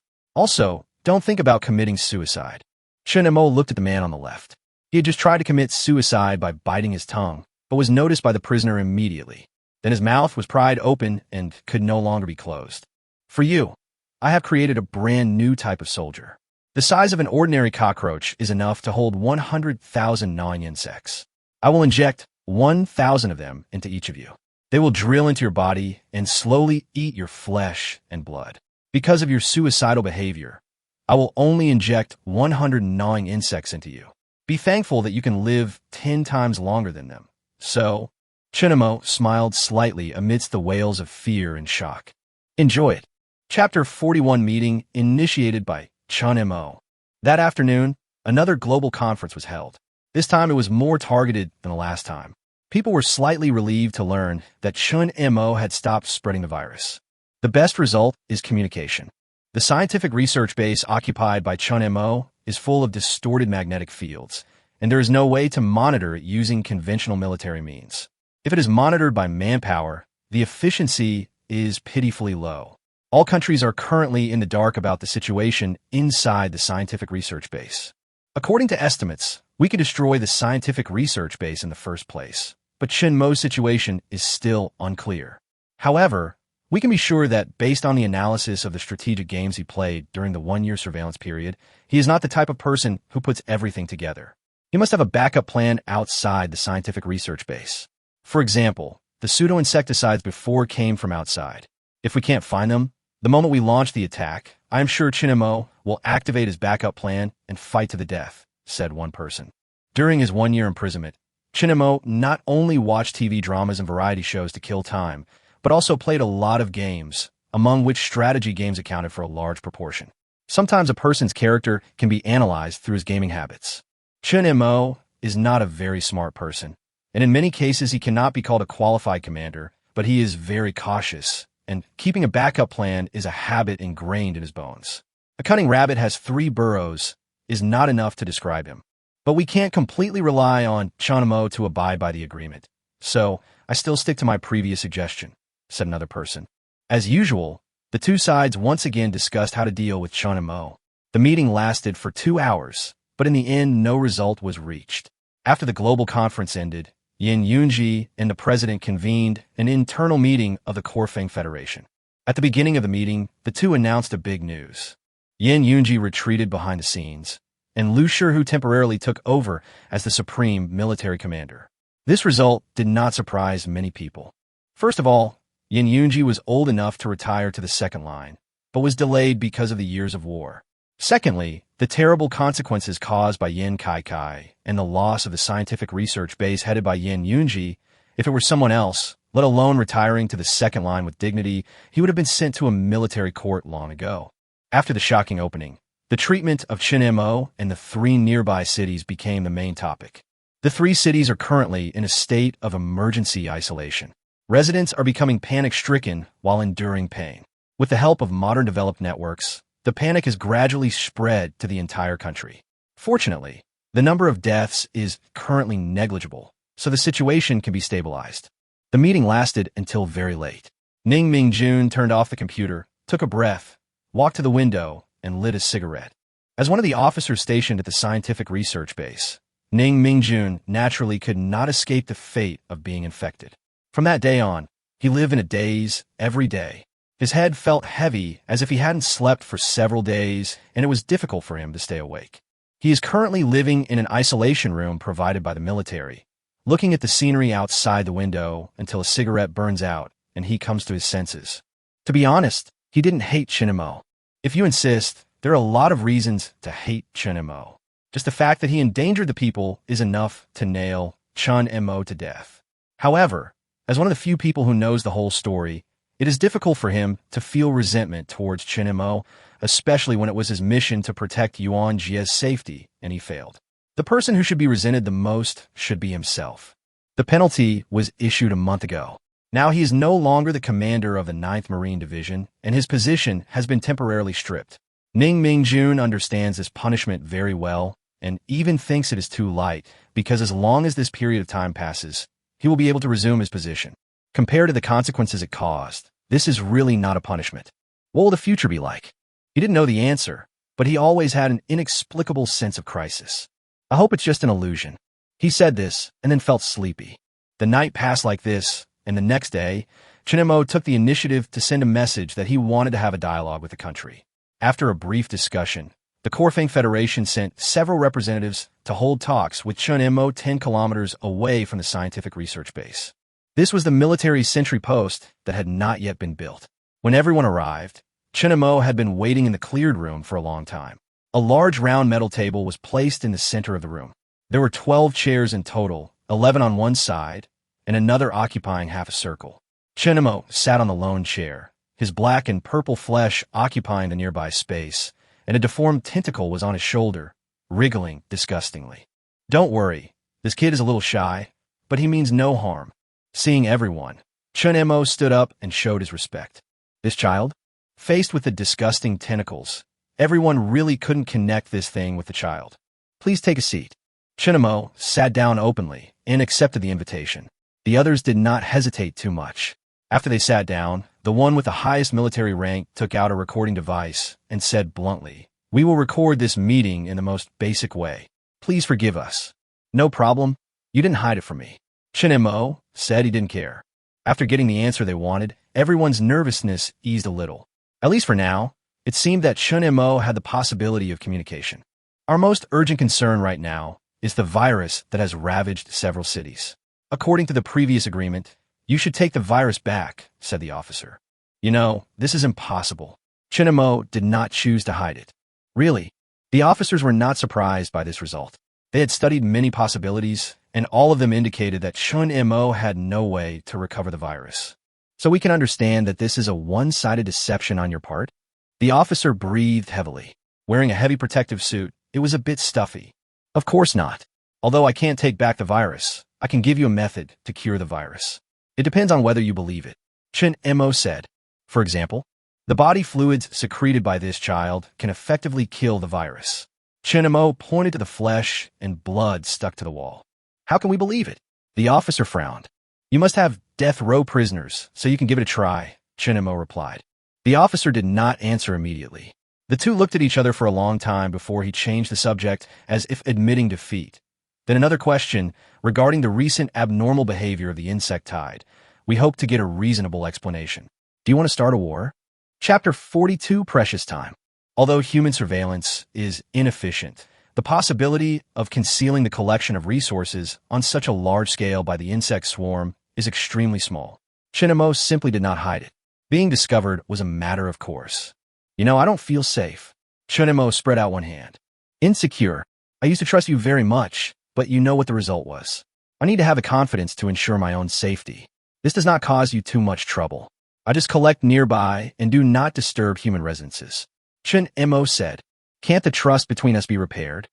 Also, don't think about committing suicide. Chun Mo looked at the man on the left. He had just tried to commit suicide by biting his tongue, but was noticed by the prisoner immediately. Then his mouth was pried open and could no longer be closed. For you, I have created a brand new type of soldier. The size of an ordinary cockroach is enough to hold 100,000 non-insects. I will inject 1,000 of them into each of you. They will drill into your body and slowly eat your flesh and blood. Because of your suicidal behavior, I will only inject 100 gnawing insects into you. Be thankful that you can live 10 times longer than them. So, Chun Mo smiled slightly amidst the wails of fear and shock. Enjoy it. Chapter 41 Meeting initiated by Chun Mo. That afternoon, another global conference was held. This time it was more targeted than the last time. People were slightly relieved to learn that Chun Mo had stopped spreading the virus. The best result is communication. The scientific research base occupied by Chun Mo is full of distorted magnetic fields, and there is no way to monitor it using conventional military means. If it is monitored by manpower, the efficiency is pitifully low. All countries are currently in the dark about the situation inside the scientific research base. According to estimates, we could destroy the scientific research base in the first place, but Chun Mo's situation is still unclear. However, we can be sure that based on the analysis of the strategic games he played during the one-year surveillance period, he is not the type of person who puts everything together. He must have a backup plan outside the scientific research base. For example, the pseudo-insecticides before came from outside. If we can't find them, the moment we launch the attack, I am sure Chun Mo will activate his backup plan and fight to the death, said one person. During his one-year imprisonment, Chun Mo not only watched TV dramas and variety shows to kill time, but also played a lot of games, among which strategy games accounted for a large proportion. Sometimes a person's character can be analyzed through his gaming habits. Chun Mo is not a very smart person, and in many cases he cannot be called a qualified commander, but he is very cautious, and keeping a backup plan is a habit ingrained in his bones. A cunning rabbit has 3 burrows is not enough to describe him. But we can't completely rely on Chun Mo to abide by the agreement. So, I still stick to my previous suggestion, said another person. As usual, the two sides once again discussed how to deal with Chun Mo. The meeting lasted for 2 hours, but in the end no result was reached. After the global conference ended, Yin Yunji and the president convened an internal meeting of the Corfeng Federation. At the beginning of the meeting, the two announced a big news. Yin Yunji retreated behind the scenes, and Lu Shi, who temporarily took over as the supreme military commander. This result did not surprise many people. First of all, Yin Yunji was old enough to retire to the second line, but was delayed because of the years of war. Secondly, the terrible consequences caused by Yin Kai and the loss of the scientific research base headed by Yuan Jia. If it were someone else, let alone retiring to the second line with dignity, he would have been sent to a military court long ago. After the shocking opening, the treatment of Chun Mo and the 3 nearby cities became the main topic. The 3 cities are currently in a state of emergency isolation. Residents are becoming panic-stricken while enduring pain. With the help of modern developed networks, the panic has gradually spread to the entire country. Fortunately, the number of deaths is currently negligible, so the situation can be stabilized. The meeting lasted until very late. Ning Mingjun turned off the computer, took a breath, walked to the window, and lit a cigarette. As one of the officers stationed at the scientific research base, Ning Mingjun naturally could not escape the fate of being infected. From that day on, he lived in a daze every day. His head felt heavy as if he hadn't slept for several days, and it was difficult for him to stay awake. He is currently living in an isolation room provided by the military, looking at the scenery outside the window until a cigarette burns out and he comes to his senses. To be honest, he didn't hate Chun Mo. If you insist, there are a lot of reasons to hate Chun Mo. Just the fact that he endangered the people is enough to nail Chun Mo to death. However, as one of the few people who knows the whole story, it is difficult for him to feel resentment towards Chun Mo, especially when it was his mission to protect Yuan Jia's safety, and he failed. The person who should be resented the most should be himself. The penalty was issued a month ago. Now he is no longer the commander of the 9th Marine Division, and his position has been temporarily stripped. Ning Mingjun understands this punishment very well, and even thinks it is too light, because as long as this period of time passes, he will be able to resume his position. Compared to the consequences it caused, this is really not a punishment. What will the future be like? He didn't know the answer, but he always had an inexplicable sense of crisis. I hope it's just an illusion. He said this, and then felt sleepy. The night passed like this, and the next day, Chun Mo took the initiative to send a message that he wanted to have a dialogue with the country. After a brief discussion, the Corfang Federation sent several representatives to hold talks with Chun Mo 10 kilometers away from the scientific research base. This was the military sentry post that had not yet been built. When everyone arrived, Chun Mo had been waiting in the cleared room for a long time. A large round metal table was placed in the center of the room. There were 12 chairs in total, 11 on one side, and another occupying half a circle. Chun Mo sat on the lone chair, his black and purple flesh occupying the nearby space, and a deformed tentacle was on his shoulder, wriggling disgustingly. Don't worry, this kid is a little shy, but he means no harm. Seeing everyone, Chun Mo stood up and showed his respect. This child? Faced with the disgusting tentacles, everyone really couldn't connect this thing with the child. Please take a seat. Chun Mo sat down openly and accepted the invitation. The others did not hesitate too much. After they sat down, the one with the highest military rank took out a recording device and said bluntly, "We will record this meeting in the most basic way. Please forgive us." "No problem. You didn't hide it from me." Chun Mo said he didn't care. After getting the answer they wanted, everyone's nervousness eased a little. At least for now, it seemed that Chun Mo had the possibility of communication. Our most urgent concern right now is the virus that has ravaged several cities. According to the previous agreement, you should take the virus back, said the officer. You know, this is impossible. Chun Mo did not choose to hide it. Really, the officers were not surprised by this result. They had studied many possibilities, and all of them indicated that Chun Mo had no way to recover the virus. So we can understand that this is a one-sided deception on your part? The officer breathed heavily. Wearing a heavy protective suit, it was a bit stuffy. Of course not. Although I can't take back the virus, I can give you a method to cure the virus. It depends on whether you believe it. Chun Mo said. For example, the body fluids secreted by this child can effectively kill the virus. Chun Mo pointed to the flesh and blood stuck to the wall. How can we believe it? The officer frowned. You must have death row prisoners, so you can give it a try, Chun Mo replied. The officer did not answer immediately. The two looked at each other for a long time before he changed the subject as if admitting defeat. Then another question regarding the recent abnormal behavior of the insect tide. We hope to get a reasonable explanation. Do you want to start a war? Chapter 42, Precious Time. Although human surveillance is inefficient, the possibility of concealing the collection of resources on such a large scale by the insect swarm is extremely small. Chun Mo simply did not hide it. Being discovered was a matter of course. I don't feel safe. Chun Mo spread out one hand. Insecure. I used to trust you very much, but you know what the result was. I need to have the confidence to ensure my own safety. This does not cause you too much trouble. I just collect nearby and do not disturb human residences. Chun Mo said, can't the trust between us be repaired?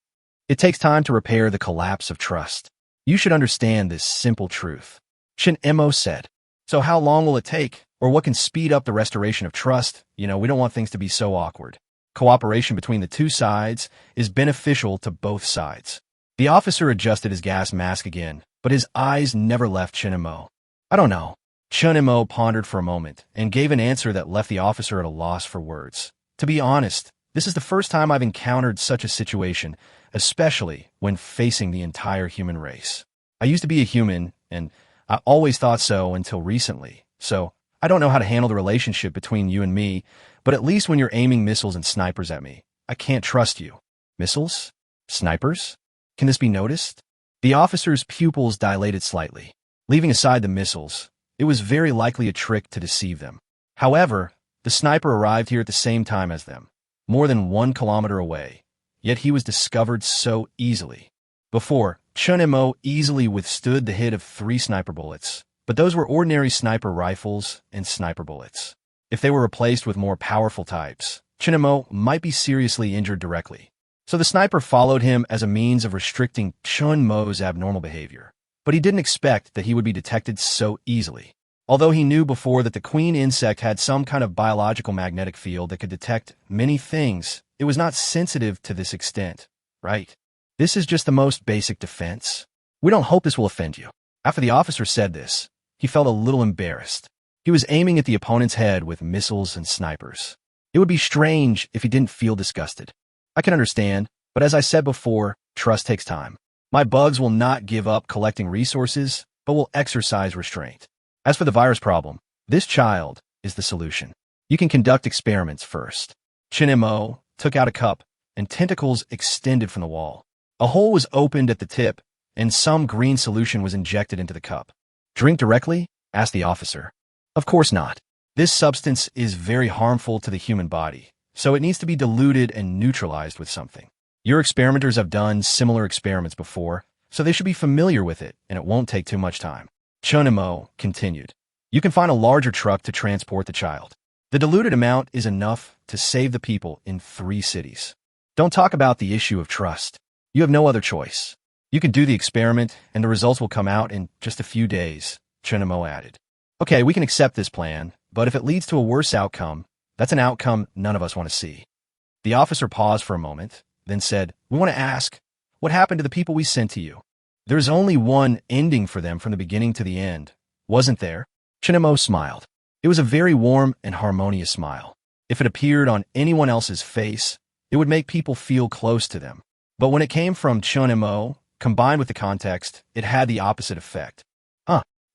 It takes time to repair the collapse of trust. You should understand this simple truth. Chun Mo said, so how long will it take, or what can speed up the restoration of trust? We don't want things to be so awkward. Cooperation between the two sides is beneficial to both sides. The officer adjusted his gas mask again, but his eyes never left Chun Mo. I don't know. Chun Mo pondered for a moment and gave an answer that left the officer at a loss for words. To be honest, this is the first time I've encountered such a situation, especially when facing the entire human race. I used to be a human, and I always thought so until recently, so I don't know how to handle the relationship between you and me, but at least when you're aiming missiles and snipers at me, I can't trust you. Missiles? Snipers? Can this be noticed? The officer's pupils dilated slightly. Leaving aside the missiles, it was very likely a trick to deceive them. However, the sniper arrived here at the same time as them, more than 1 kilometer away, yet he was discovered so easily. Before, Chun Mo easily withstood the hit of 3 sniper bullets, but those were ordinary sniper rifles and sniper bullets. If they were replaced with more powerful types, Chun Mo might be seriously injured directly. So the sniper followed him as a means of restricting Chun Mo's abnormal behavior. But he didn't expect that he would be detected so easily. Although he knew before that the queen insect had some kind of biological magnetic field that could detect many things, it was not sensitive to this extent, right? This is just the most basic defense. We don't hope this will offend you. After the officer said this, he felt a little embarrassed. He was aiming at the opponent's head with missiles and snipers. It would be strange if he didn't feel disgusted. I can understand, but as I said before, trust takes time. My bugs will not give up collecting resources, but will exercise restraint. As for the virus problem, this child is the solution. You can conduct experiments first. Chun Mo took out a cup, and tentacles extended from the wall. A hole was opened at the tip, and some green solution was injected into the cup. Drink directly? Asked the officer. Of course not. This substance is very harmful to the human body, so it needs to be diluted and neutralized with something. Your experimenters have done similar experiments before, so they should be familiar with it, and it won't take too much time. Chun Mo continued. You can find a larger truck to transport the child. The diluted amount is enough to save the people in 3 cities. Don't talk about the issue of trust. You have no other choice. You can do the experiment, and the results will come out in just a few days, Chun Mo added. Okay, we can accept this plan, but if it leads to a worse outcome, that's an outcome none of us want to see. The officer paused for a moment, then said, we want to ask, what happened to the people we sent to you? There's only one ending for them from the beginning to the end, wasn't there? Chun Mo smiled. It was a very warm and harmonious smile. If it appeared on anyone else's face, it would make people feel close to them. But when it came from Chun Mo, combined with the context, it had the opposite effect.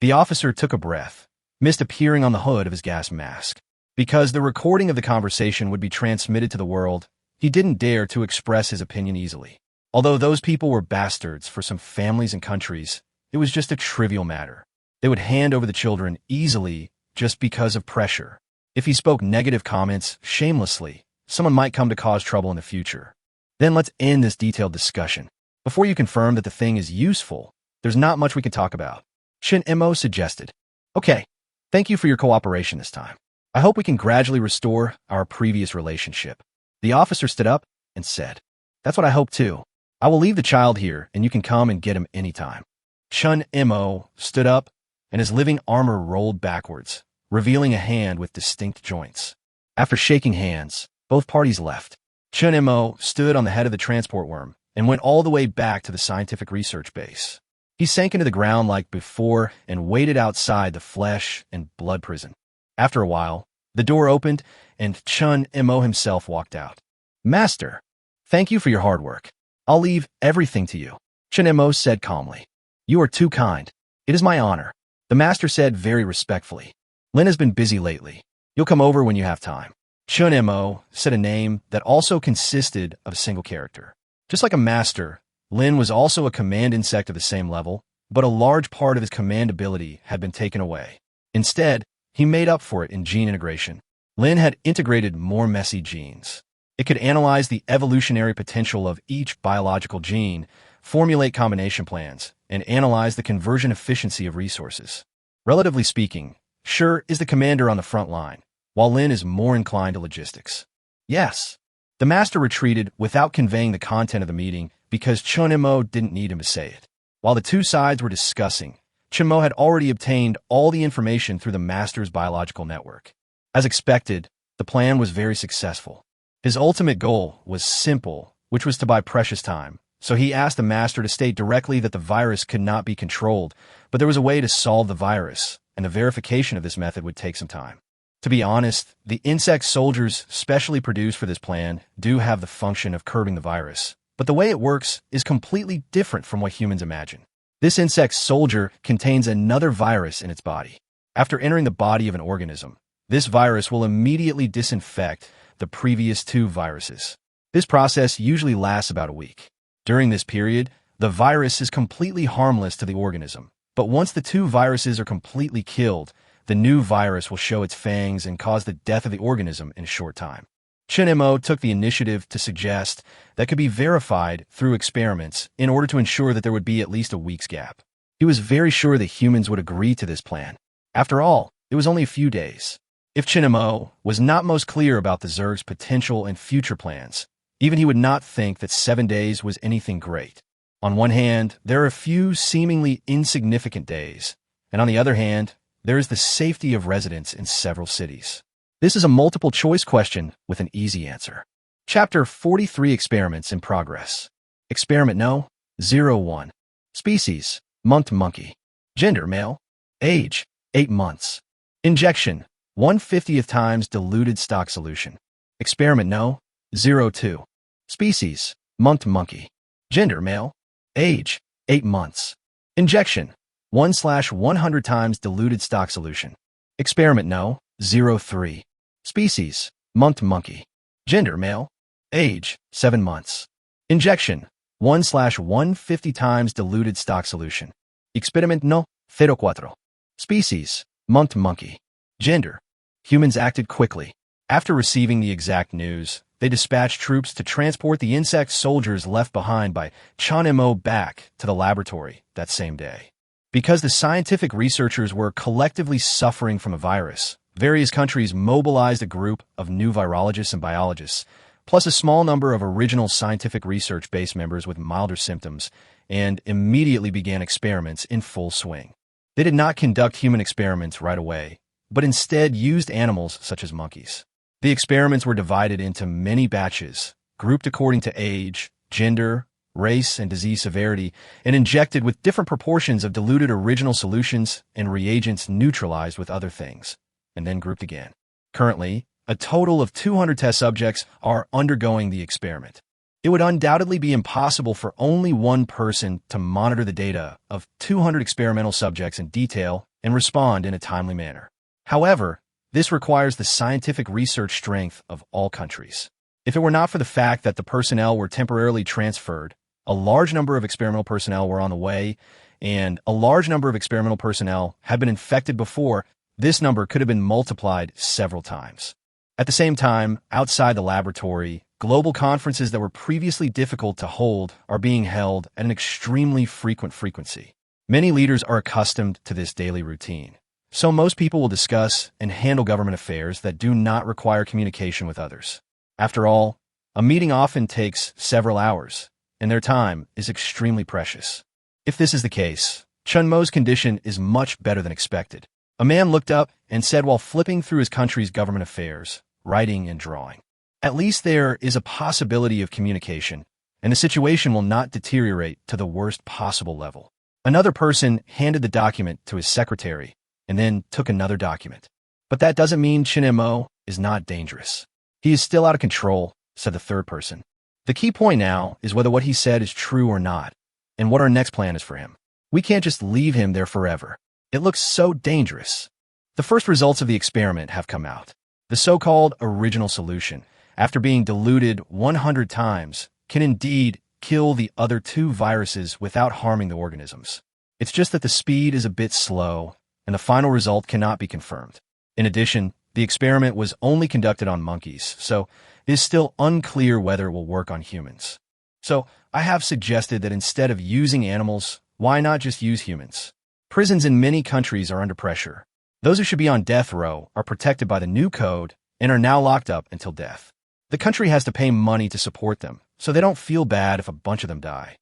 The officer took a breath, mist appearing on the hood of his gas mask. Because the recording of the conversation would be transmitted to the world, he didn't dare to express his opinion easily. Although those people were bastards for some families and countries, it was just a trivial matter. They would hand over the children easily just because of pressure. If he spoke negative comments shamelessly, someone might come to cause trouble in the future. Then let's end this detailed discussion. Before you confirm that the thing is useful, there's not much we can talk about. Chun Mo suggested. Okay, thank you for your cooperation this time. I hope we can gradually restore our previous relationship. The officer stood up and said, that's what I hope too. I will leave the child here and you can come and get him anytime. Chun Mo stood up and his living armor rolled backwards, revealing a hand with distinct joints. After shaking hands, both parties left. Chun Mo stood on the head of the transport worm and went all the way back to the scientific research base. He sank into the ground like before and waited outside the flesh and blood prison. After a while, the door opened and Chun Mo himself walked out. Master, thank you for your hard work. I'll leave everything to you, Chun Mo said calmly. You are too kind. It is my honor, the master said very respectfully. Lin has been busy lately. You'll come over when you have time. Chun Mo said a name that also consisted of a single character. Just like a master, Lin was also a command insect of the same level, but a large part of his command ability had been taken away. Instead, he made up for it in gene integration. Lin had integrated more messy genes. It could analyze the evolutionary potential of each biological gene, formulate combination plans, and analyze the conversion efficiency of resources. Relatively speaking, Shi is the commander on the front line, while Lin is more inclined to logistics. Yes. The master retreated without conveying the content of the meeting because Chun Mo didn't need him to say it. While the two sides were discussing, Chun Mo had already obtained all the information through the master's biological network. As expected, the plan was very successful. His ultimate goal was simple, which was to buy precious time, so he asked the master to state directly that the virus could not be controlled, but there was a way to solve the virus, and the verification of this method would take some time. To be honest, the insect soldiers specially produced for this plan do have the function of curbing the virus, but the way it works is completely different from what humans imagine. This insect soldier contains another virus in its body. After entering the body of an organism, this virus will immediately disinfect the previous two viruses. This process usually lasts about a week. During this period, the virus is completely harmless to the organism, but once the two viruses are completely killed, the new virus will show its fangs and cause the death of the organism in a short time. Chun Mo took the initiative to suggest that could be verified through experiments in order to ensure that there would be at least a week's gap. He was very sure that humans would agree to this plan. After all, it was only a few days. If Chun Mo was not most clear about the Zerg's potential and future plans, even he would not think that 7 days was anything great. On one hand, there are a few seemingly insignificant days, and on the other hand, there is the safety of residents in several cities. This is a multiple-choice question with an easy answer. Chapter 43 Experiments in Progress. Experiment No. 01. Species, month monkey. Gender, male. Age, 8 months. Injection, 1/50th times diluted stock solution. Experiment No. 02. Species, month monkey. Gender, male. Age, 8 months. Injection, 1/100 times diluted stock solution. Experiment No. 03. Species, month monkey. Gender, male. Age, 7 months. Injection, 1/150 times diluted stock solution. Experiment No. 04. Species, month monkey. Gender. Humans acted quickly. After receiving the exact news, they dispatched troops to transport the insect soldiers left behind by Chun Mo back to the laboratory that same day. Because the scientific researchers were collectively suffering from a virus, various countries mobilized a group of new virologists and biologists, plus a small number of original scientific research-based members with milder symptoms, and immediately began experiments in full swing. They did not conduct human experiments right away, but instead used animals such as monkeys. The experiments were divided into many batches, grouped according to age, gender, race, and disease severity, and injected with different proportions of diluted original solutions and reagents neutralized with other things, and then grouped again. Currently, a total of 200 test subjects are undergoing the experiment. It would undoubtedly be impossible for only one person to monitor the data of 200 experimental subjects in detail and respond in a timely manner. However, this requires the scientific research strength of all countries. If it were not for the fact that the personnel were temporarily transferred, a large number of experimental personnel were on the way, and a large number of experimental personnel had been infected before, this number could have been multiplied several times. At the same time, outside the laboratory, global conferences that were previously difficult to hold are being held at an extremely frequent frequency. Many leaders are accustomed to this daily routine, so most people will discuss and handle government affairs that do not require communication with others. After all, a meeting often takes several hours, and their time is extremely precious. If this is the case, Chun Mo's condition is much better than expected. A man looked up and said while flipping through his country's government affairs, writing and drawing, "At least there is a possibility of communication, and the situation will not deteriorate to the worst possible level." Another person handed the document to his secretary and then took another document. "But that doesn't mean Chun Mo is not dangerous. He is still out of control," said the third person. "The key point now is whether what he said is true or not, and what our next plan is for him. We can't just leave him there forever. It looks so dangerous." The first results of the experiment have come out. The so-called original solution, after being diluted 100 times, can indeed kill the other two viruses without harming the organisms. It's just that the speed is a bit slow, and the final result cannot be confirmed. In addition, The experiment was only conducted on monkeys, so it is still unclear whether it will work on humans. So I have suggested that instead of using animals, why not just use humans? Prisons in many countries are under pressure. Those who should be on death row are protected by the new code and are now locked up until death. The country has to pay money to support them, so they don't feel bad if a bunch of them die.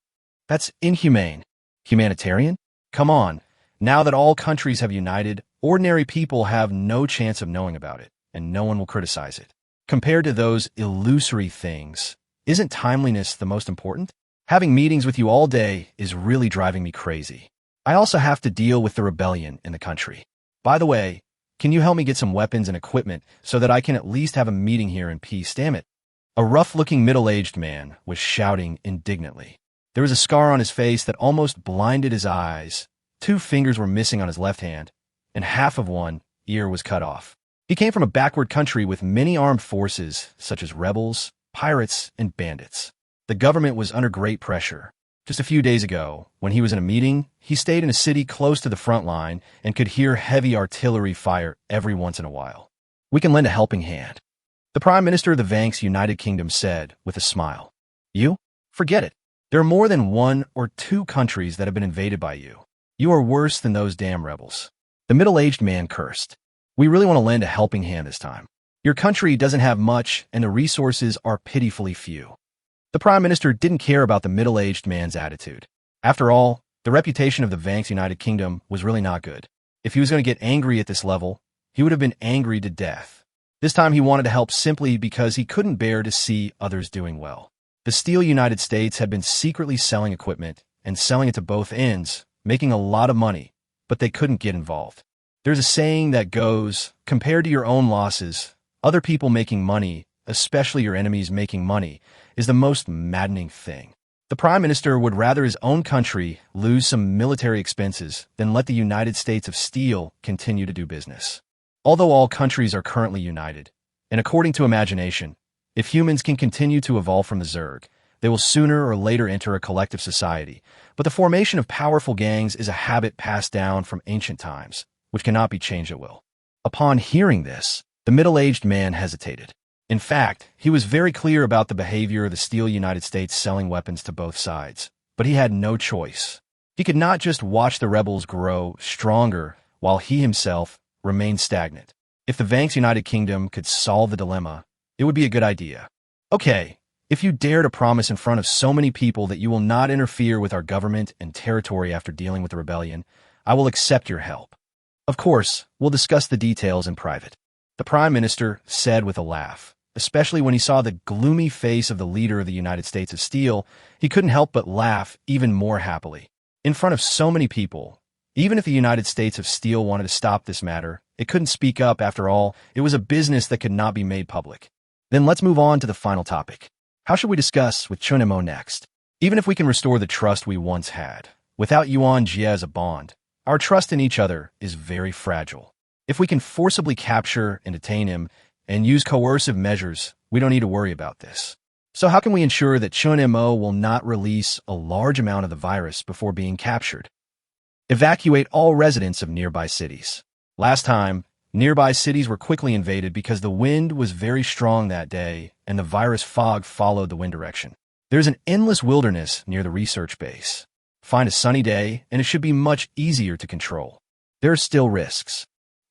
That's inhumane. Humanitarian? Come on. Now that all countries have united, ordinary people have no chance of knowing about it, and no one will criticize it. Compared to those illusory things, isn't timeliness the most important? Having meetings with you all day is really driving me crazy. I also have to deal with the rebellion in the country. By the way, can you help me get some weapons and equipment so that I can at least have a meeting here in peace? Damn it. A rough-looking middle-aged man was shouting indignantly. There was a scar on his face that almost blinded his eyes. 2 fingers were missing on his left hand, and half of one ear was cut off. He came from a backward country with many armed forces, such as rebels, pirates, and bandits. The government was under great pressure. Just a few days ago, when he was in a meeting, he stayed in a city close to the front line and could hear heavy artillery fire every once in a while. We can lend a helping hand. The Prime Minister of the Vang's United Kingdom said with a smile. You? Forget it. There are more than 1 or 2 countries that have been invaded by you. You are worse than those damn rebels. The middle-aged man cursed. We really want to lend a helping hand this time. Your country doesn't have much, and the resources are pitifully few. The Prime Minister didn't care about the middle-aged man's attitude. After all, the reputation of the Vang's United Kingdom was really not good. If he was going to get angry at this level, he would have been angry to death. This time he wanted to help simply because he couldn't bear to see others doing well. The Steel United States had been secretly selling equipment and selling it to both ends, making a lot of money, but they couldn't get involved. There's a saying that goes, compared to your own losses, other people making money, especially your enemies making money, is the most maddening thing. The Prime Minister would rather his own country lose some military expenses than let the United States of Steel continue to do business. Although all countries are currently united, and according to imagination, if humans can continue to evolve from the Zerg, they will sooner or later enter a collective society. But the formation of powerful gangs is a habit passed down from ancient times, which cannot be changed at will. Upon hearing this, the middle-aged man hesitated. In fact, he was very clear about the behavior of the Steel United States selling weapons to both sides, but he had no choice. He could not just watch the rebels grow stronger while he himself remained stagnant. If the Vang's United Kingdom could solve the dilemma, it would be a good idea. Okay, if you dare to promise in front of so many people that you will not interfere with our government and territory after dealing with the rebellion, I will accept your help. Of course, we'll discuss the details in private. The Prime Minister said with a laugh, especially when he saw the gloomy face of the leader of the United States of Steel. He couldn't help but laugh even more happily. In front of so many people, even if the United States of Steel wanted to stop this matter, it couldn't speak up. After all, it was a business that could not be made public. Then let's move on to the final topic. How should we discuss with Chun Mo next? Even if we can restore the trust we once had, without Yuan Jia as a bond, our trust in each other is very fragile. If we can forcibly capture and detain him and use coercive measures, we don't need to worry about this. So how can we ensure that Chun Mo will not release a large amount of the virus before being captured? Evacuate all residents of nearby cities. Last time, nearby cities were quickly invaded because the wind was very strong that day and the virus fog followed the wind direction. There's an endless wilderness near the research base. Find a sunny day and it should be much easier to control. There are still risks.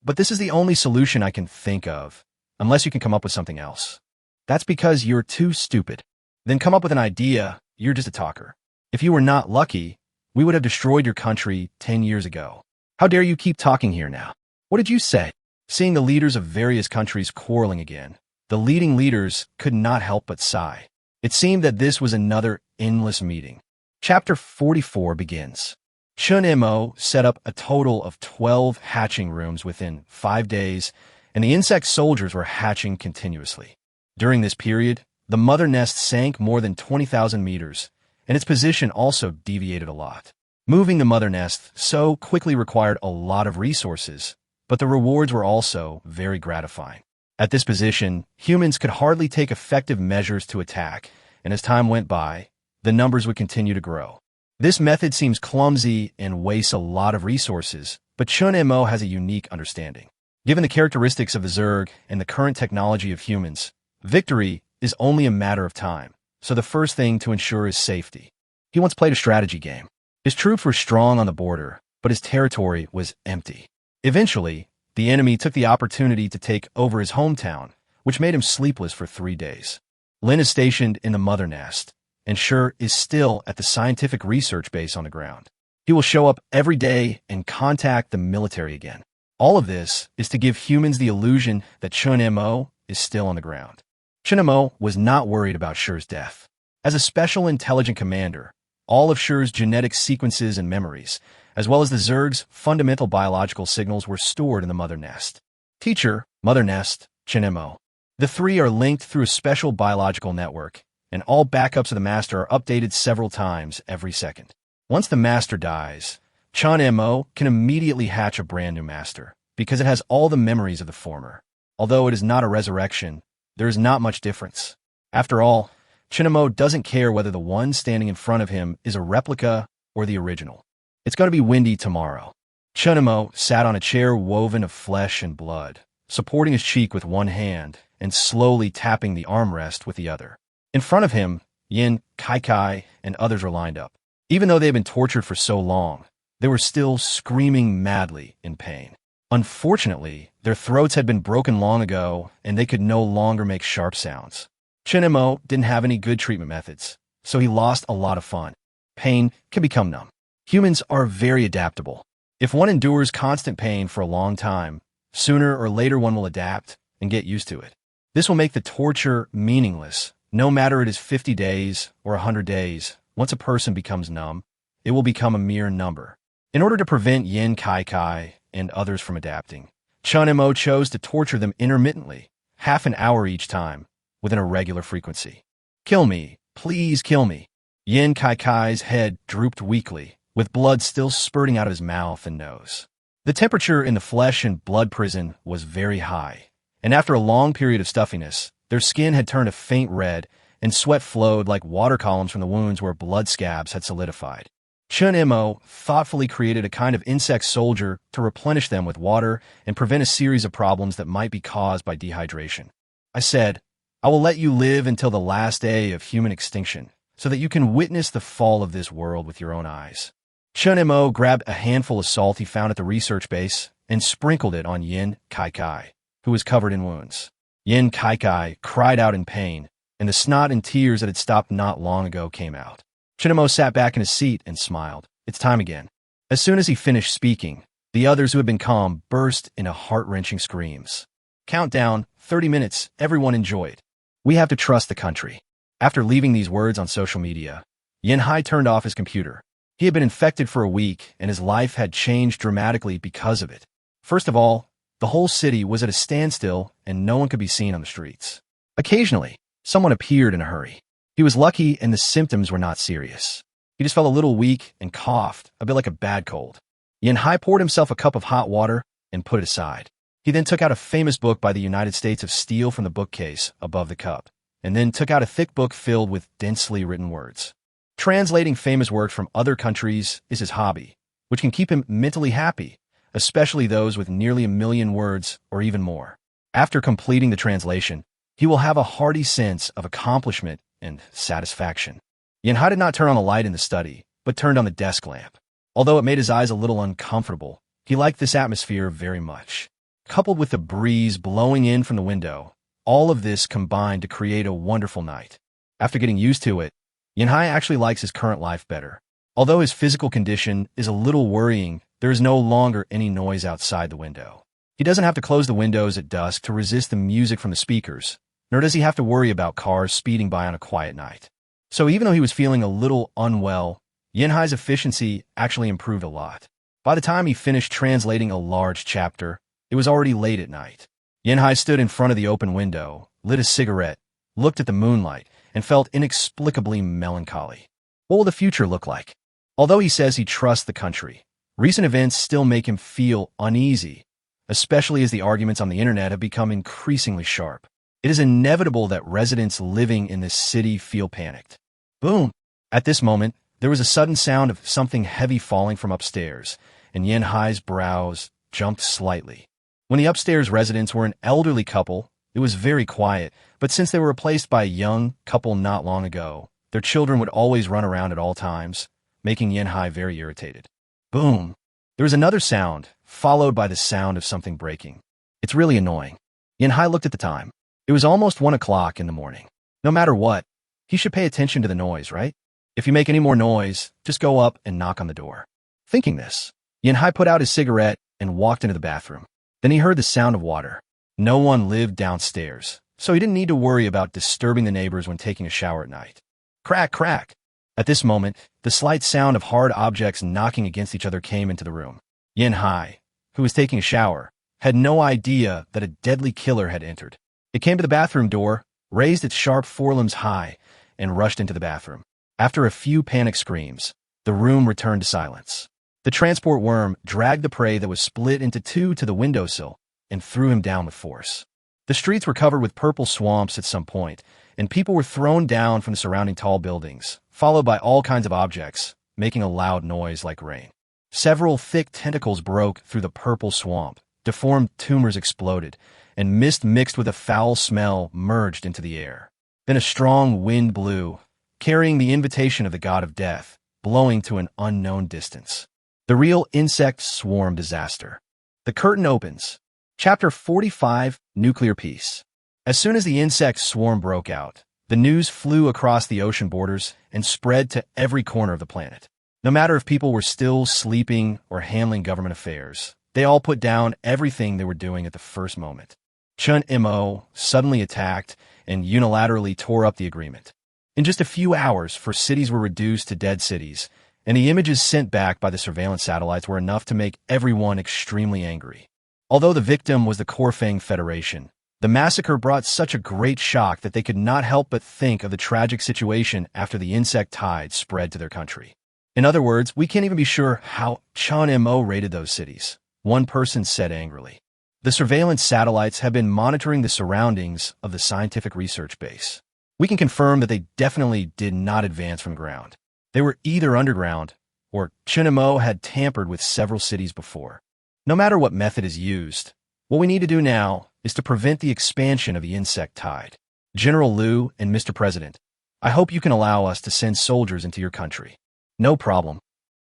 But this is the only solution I can think of, unless you can come up with something else. That's because you're too stupid. Then come up with an idea. You're just a talker. If you were not lucky, we would have destroyed your country 10 years ago. How dare you keep talking here now? What did you say? Seeing the leaders of various countries quarreling again, the leading leaders could not help but sigh. It seemed that this was another endless meeting. Chapter 44 begins. Chun Mo set up a total of 12 hatching rooms within 5 days, and the insect soldiers were hatching continuously. During this period, the mother nest sank more than 20,000 meters, and its position also deviated a lot. Moving the mother nest so quickly required a lot of resources, but the rewards were also very gratifying. At this position, humans could hardly take effective measures to attack, and as time went by, the numbers would continue to grow. This method seems clumsy and wastes a lot of resources, but Chun Mo has a unique understanding. Given the characteristics of the Zerg and the current technology of humans, victory is only a matter of time, so the first thing to ensure is safety. He once played a strategy game. His troops were strong on the border, but his territory was empty. Eventually, the enemy took the opportunity to take over his hometown, which made him sleepless for 3 days. Lin is stationed in the Mother Nest, and Shur is still at the scientific research base on the ground. He will show up every day and contact the military again. All of this is to give humans the illusion that Chun Mo is still on the ground. Chun Mo was not worried about Shur's death. As a special intelligent commander, all of Shur's genetic sequences and memories, as well as the Zerg's fundamental biological signals, were stored in the Mother Nest. Teacher, Mother Nest, Chun Mo. The three are linked through a special biological network, and all backups of the Master are updated several times every second. Once the Master dies, Chun Mo can immediately hatch a brand new Master, because it has all the memories of the former. Although it is not a resurrection, there is not much difference. After all, Chun Mo doesn't care whether the one standing in front of him is a replica or the original. It's going to be windy tomorrow. Chun Mo sat on a chair woven of flesh and blood, supporting his cheek with one hand and slowly tapping the armrest with the other. In front of him, Yin, Kai, and others were lined up. Even though they had been tortured for so long, they were still screaming madly in pain. Unfortunately, their throats had been broken long ago, and they could no longer make sharp sounds. Chun Mo didn't have any good treatment methods, so he lost a lot of fun. Pain can become numb. Humans are very adaptable. If one endures constant pain for a long time, sooner or later one will adapt and get used to it. This will make the torture meaningless, no matter it is 50 days or 100 days. Once a person becomes numb, it will become a mere number. In order to prevent Yin, Kai, and others from adapting, Chun Mo chose to torture them intermittently, half an hour each time, with an irregular frequency. Kill me, please kill me. Yin Kai's head drooped weakly, with blood still spurting out of his mouth and nose. The temperature in the flesh and blood prison was very high, and after a long period of stuffiness, their skin had turned a faint red, and sweat flowed like water columns from the wounds where blood scabs had solidified. Chun Mo thoughtfully created a kind of insect soldier to replenish them with water and prevent a series of problems that might be caused by dehydration. I said, I will let you live until the last day of human extinction, so that you can witness the fall of this world with your own eyes. Chun Mo grabbed a handful of salt he found at the research base and sprinkled it on Yin Kai, who was covered in wounds. Yin Kai cried out in pain, and the snot and tears that had stopped not long ago came out. Chun Mo sat back in his seat and smiled. It's time again. As soon as he finished speaking, the others who had been calm burst into heart-wrenching screams. Countdown, 30 minutes, everyone enjoyed. We have to trust the country. After leaving these words on social media, Yin Hai turned off his computer. He had been infected for a week, and his life had changed dramatically because of it. First of all, the whole city was at a standstill, and no one could be seen on the streets. Occasionally, someone appeared in a hurry. He was lucky, and the symptoms were not serious. He just felt a little weak and coughed, a bit like a bad cold. Yin Hai poured himself a cup of hot water and put it aside. He then took out a famous book by the United States of Steel from the bookcase above the cup, and then took out a thick book filled with densely written words. Translating famous works from other countries is his hobby, which can keep him mentally happy, especially those with nearly 1 million words or even more. After completing the translation, he will have a hearty sense of accomplishment and satisfaction. Yin Hai did not turn on the light in the study, but turned on the desk lamp. Although it made his eyes a little uncomfortable, he liked this atmosphere very much. Coupled with the breeze blowing in from the window, all of this combined to create a wonderful night. After getting used to it, Yin Hai actually likes his current life better. Although his physical condition is a little worrying, there is no longer any noise outside the window. He doesn't have to close the windows at dusk to resist the music from the speakers, nor does he have to worry about cars speeding by on a quiet night. So even though he was feeling a little unwell, Yin Hai's efficiency actually improved a lot. By the time he finished translating a large chapter, it was already late at night. Yin Hai stood in front of the open window, lit a cigarette, looked at the moonlight, and felt inexplicably melancholy. What will the future look like? Although he says he trusts the country, recent events still make him feel uneasy, especially as the arguments on the internet have become increasingly sharp. It is inevitable that residents living in this city feel panicked. Boom! At this moment, there was a sudden sound of something heavy falling from upstairs, and Yin Hai's brows jumped slightly. When the upstairs residents were an elderly couple, it was very quiet, but since they were replaced by a young couple not long ago, their children would always run around at all times, making Yin Hai very irritated. Boom! There was another sound, followed by the sound of something breaking. It's really annoying. Yin Hai looked at the time. It was almost 1 o'clock in the morning. No matter what, he should pay attention to the noise, right? If you make any more noise, just go up and knock on the door. Thinking this, Yin Hai put out his cigarette and walked into the bathroom. Then he heard the sound of water. No one lived downstairs, so he didn't need to worry about disturbing the neighbors when taking a shower at night. Crack, crack! At this moment, the slight sound of hard objects knocking against each other came into the room. Yin Hai, who was taking a shower, had no idea that a deadly killer had entered. It came to the bathroom door, raised its sharp forelimbs high, and rushed into the bathroom. After a few panic screams, the room returned to silence. The transport worm dragged the prey that was split into two to the windowsill and threw him down with force. The streets were covered with purple swamps at some point, and people were thrown down from the surrounding tall buildings, followed by all kinds of objects, making a loud noise like rain. Several thick tentacles broke through the purple swamp, deformed tumors exploded, and mist mixed with a foul smell merged into the air. Then a strong wind blew, carrying the invitation of the god of death, blowing to an unknown distance. The real insect swarm disaster. The curtain opens. Chapter 45, Nuclear Peace. As soon as the insect swarm broke out, the news flew across the ocean borders and spread to every corner of the planet. No matter if people were still sleeping or handling government affairs, they all put down everything they were doing at the first moment. Chun Mo suddenly attacked and unilaterally tore up the agreement. In just a few hours, 4 cities were reduced to dead cities, and the images sent back by the surveillance satellites were enough to make everyone extremely angry. Although the victim was the Corfang Federation, the massacre brought such a great shock that they could not help but think of the tragic situation after the insect tide spread to their country. In other words, we can't even be sure how Chun Mo raided those cities, one person said angrily. The surveillance satellites have been monitoring the surroundings of the scientific research base. We can confirm that they definitely did not advance from ground. They were either underground, or Chun Mo had tampered with several cities before. No matter what method is used, what we need to do now is to prevent the expansion of the insect tide. General Liu and Mr. President, I hope you can allow us to send soldiers into your country. No problem.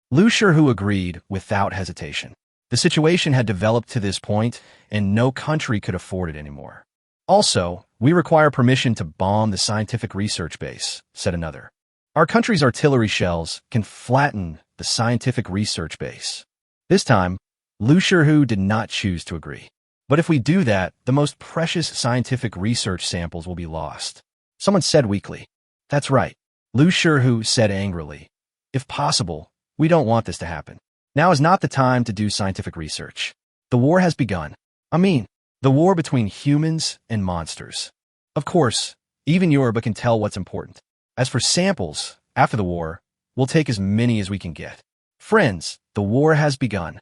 Liu Shihu agreed without hesitation. The situation had developed to this point, and no country could afford it anymore. Also, we require permission to bomb the scientific research base, said another. Our country's artillery shells can flatten the scientific research base. This time, Liu Shihu did not choose to agree. But if we do that, the most precious scientific research samples will be lost. Someone said weakly. That's right. Liu Shihu said angrily. If possible, we don't want this to happen. Now is not the time to do scientific research. The war has begun. The war between humans and monsters. Of course, even Yoruba can tell what's important. As for samples, after the war, we'll take as many as we can get. Friends, the war has begun.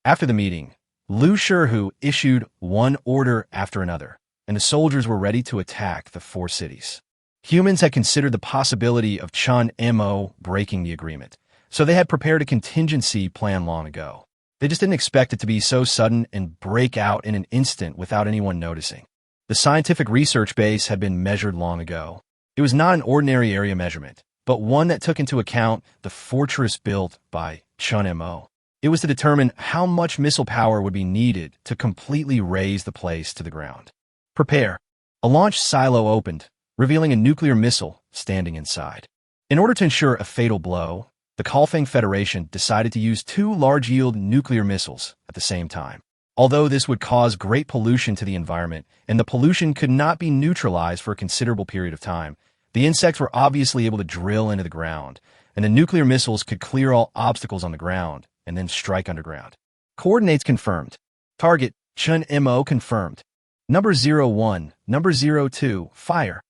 After the meeting, Liu Shihu issued one order after another, and the soldiers were ready to attack the 4 cities. Humans had considered the possibility of Chun Mo breaking the agreement, so they had prepared a contingency plan long ago. They just didn't expect it to be so sudden and break out in an instant without anyone noticing. The scientific research base had been measured long ago. It was not an ordinary area measurement, but one that took into account the fortress built by Chun Mo. It was to determine how much missile power would be needed to completely raise the place to the ground. Prepare. A launch silo opened, revealing a nuclear missile standing inside. In order to ensure a fatal blow, the Confrontation Federation decided to use 2 large-yield nuclear missiles at the same time. Although this would cause great pollution to the environment, and the pollution could not be neutralized for a considerable period of time, the insects were obviously able to drill into the ground, and the nuclear missiles could clear all obstacles on the ground and then strike underground. Coordinates confirmed. Target, Chun Mo confirmed. Number 01, number 02, fire.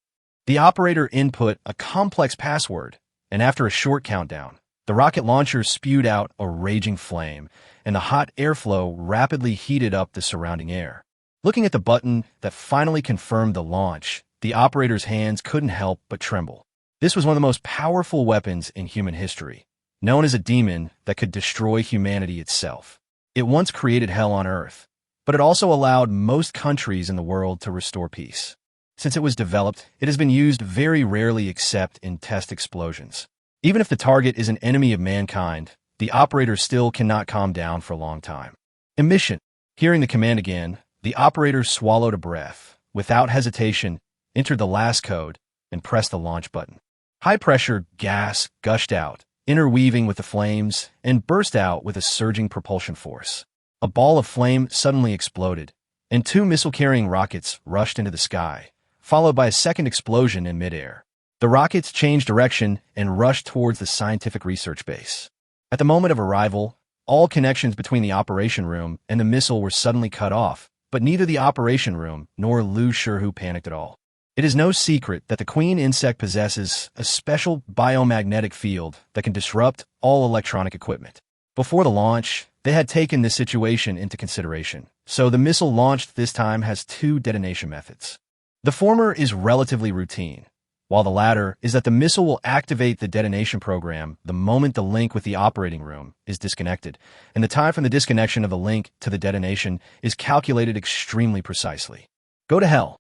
The operator input a complex password, and after a short countdown, the rocket launcher spewed out a raging flame, and the hot airflow rapidly heated up the surrounding air. Looking at the button that finally confirmed the launch, the operator's hands couldn't help but tremble. This was one of the most powerful weapons in human history, known as a demon that could destroy humanity itself. It once created hell on Earth, but it also allowed most countries in the world to restore peace. Since it was developed, it has been used very rarely except in test explosions. Even if the target is an enemy of mankind, the operator still cannot calm down for a long time. Emission. Hearing the command again, the operator swallowed a breath, without hesitation, entered the last code, and pressed the launch button. High-pressure gas gushed out, interweaving with the flames, and burst out with a surging propulsion force. A ball of flame suddenly exploded, and 2 missile-carrying rockets rushed into the sky, followed by a second explosion in midair. The rockets changed direction and rushed towards the scientific research base. At the moment of arrival, all connections between the operation room and the missile were suddenly cut off, but neither the operation room nor Lu Shihu panicked at all. It is no secret that the queen insect possesses a special biomagnetic field that can disrupt all electronic equipment. Before the launch, they had taken this situation into consideration, so the missile launched this time has 2 detonation methods. The former is relatively routine, while the latter is that the missile will activate the detonation program the moment the link with the operating room is disconnected, and the time from the disconnection of the link to the detonation is calculated extremely precisely. Go to hell.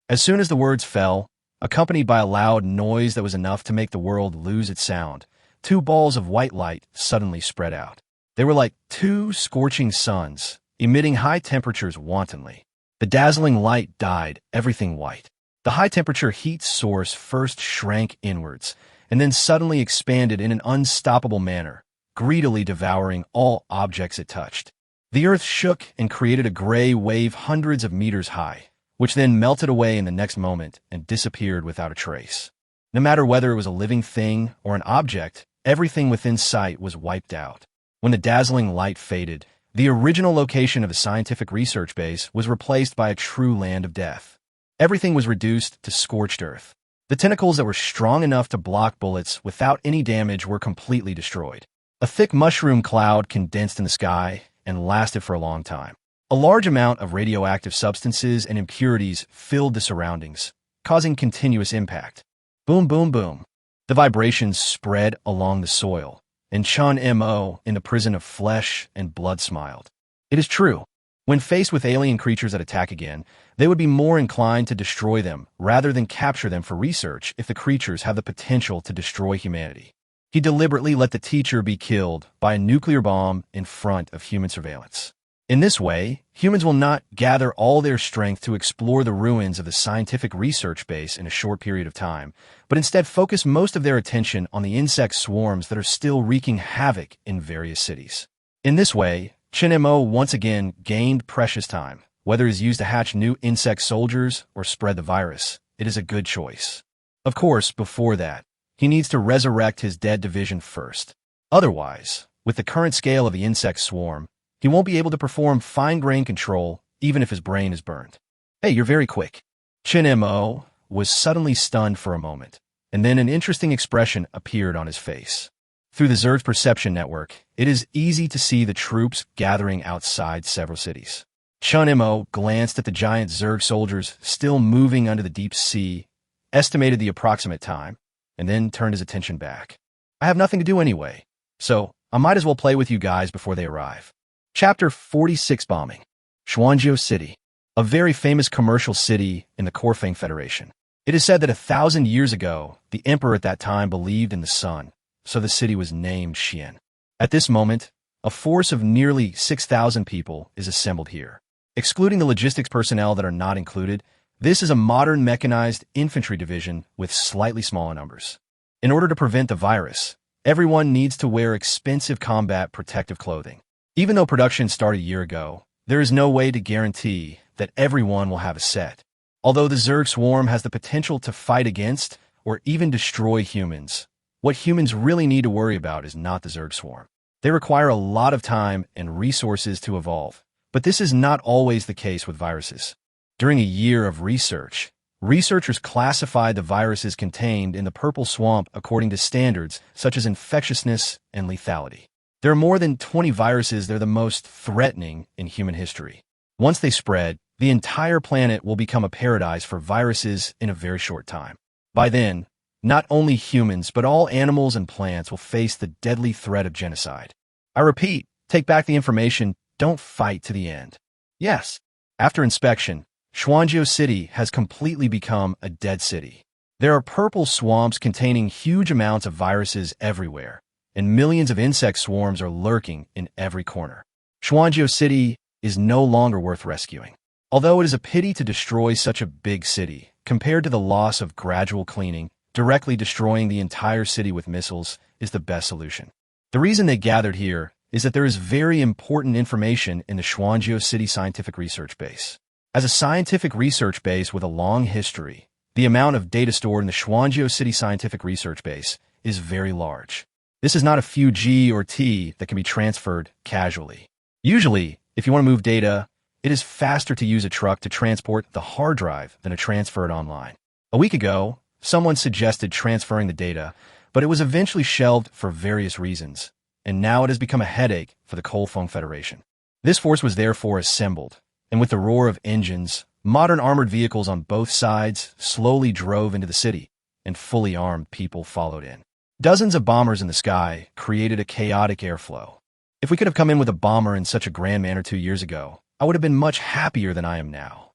As soon as the words fell, accompanied by a loud noise that was enough to make the world lose its sound, 2 balls of white light suddenly spread out. They were like 2 scorching suns, emitting high temperatures wantonly. The dazzling light dyed everything white. The high-temperature heat source first shrank inwards, and then suddenly expanded in an unstoppable manner, greedily devouring all objects it touched. The earth shook and created a gray wave hundreds of meters high, which then melted away in the next moment and disappeared without a trace. No matter whether it was a living thing or an object, everything within sight was wiped out. When the dazzling light faded, the original location of the scientific research base was replaced by a true land of death. Everything was reduced to scorched earth. The tentacles that were strong enough to block bullets without any damage were completely destroyed. A thick mushroom cloud condensed in the sky and lasted for a long time. A large amount of radioactive substances and impurities filled the surroundings, causing continuous impact. Boom, boom, boom. The vibrations spread along the soil, and Chun Mo in the prison of flesh and blood smiled. It is true. When faced with alien creatures that attack again, they would be more inclined to destroy them rather than capture them for research if the creatures have the potential to destroy humanity. He deliberately let the teacher be killed by a nuclear bomb in front of human surveillance. In this way, humans will not gather all their strength to explore the ruins of the scientific research base in a short period of time, but instead focus most of their attention on the insect swarms that are still wreaking havoc in various cities. In this way, Chun Mo once again gained precious time. Whether it is used to hatch new insect soldiers or spread the virus, it is a good choice. Of course, before that, he needs to resurrect his dead division first. Otherwise, with the current scale of the insect swarm, he won't be able to perform fine-grained control even if his brain is burned. Hey, you're very quick. Chun Mo was suddenly stunned for a moment, and then an interesting expression appeared on his face. Through the Zerg's perception network, it is easy to see the troops gathering outside several cities. Chun Mo glanced at the giant Zerg soldiers still moving under the deep sea, estimated the approximate time, and then turned his attention back. I have nothing to do anyway, so I might as well play with you guys before they arrive. Chapter 46 Bombing. Xuanzhou City, a very famous commercial city in the Corfang Federation. It is said that 1,000 years ago, the emperor at that time believed in the sun, so the city was named Xian. At this moment, a force of nearly 6,000 people is assembled here. Excluding the logistics personnel that are not included, this is a modern mechanized infantry division with slightly smaller numbers. In order to prevent the virus, everyone needs to wear expensive combat protective clothing. Even though production started a year ago, there is no way to guarantee that everyone will have a set. Although the Zerg swarm has the potential to fight against or even destroy humans, what humans really need to worry about is not the Zerg swarm. They require a lot of time and resources to evolve, but this is not always the case with viruses. During a year of research, researchers classified the viruses contained in the purple swamp according to standards such as infectiousness and lethality. There are more than 20 viruses that are the most threatening in human history. Once they spread, the entire planet will become a paradise for viruses in a very short time. By then, not only humans, but all animals and plants will face the deadly threat of genocide. I repeat, take back the information, don't fight to the end. Yes. After inspection, Xuanzhou City has completely become a dead city. There are purple swamps containing huge amounts of viruses everywhere, and millions of insect swarms are lurking in every corner. Xuanzhou City is no longer worth rescuing. Although it is a pity to destroy such a big city, compared to the loss of gradual cleaning, directly destroying the entire city with missiles is the best solution. The reason they gathered here is that there is very important information in the Xuanzhou City Scientific Research Base. As a scientific research base with a long history, the amount of data stored in the Xuanzhou City Scientific Research Base is very large. This is not a few G or T that can be transferred casually. Usually, if you want to move data, it is faster to use a truck to transport the hard drive than to transfer it online. A week ago, someone suggested transferring the data, but it was eventually shelved for various reasons, and now it has become a headache for the Coalfeng Federation. This force was therefore assembled, and with the roar of engines, modern armored vehicles on both sides slowly drove into the city, and fully armed people followed in. Dozens of bombers in the sky created a chaotic airflow. If we could have come in with a bomber in such a grand manner 2 years ago, I would have been much happier than I am now.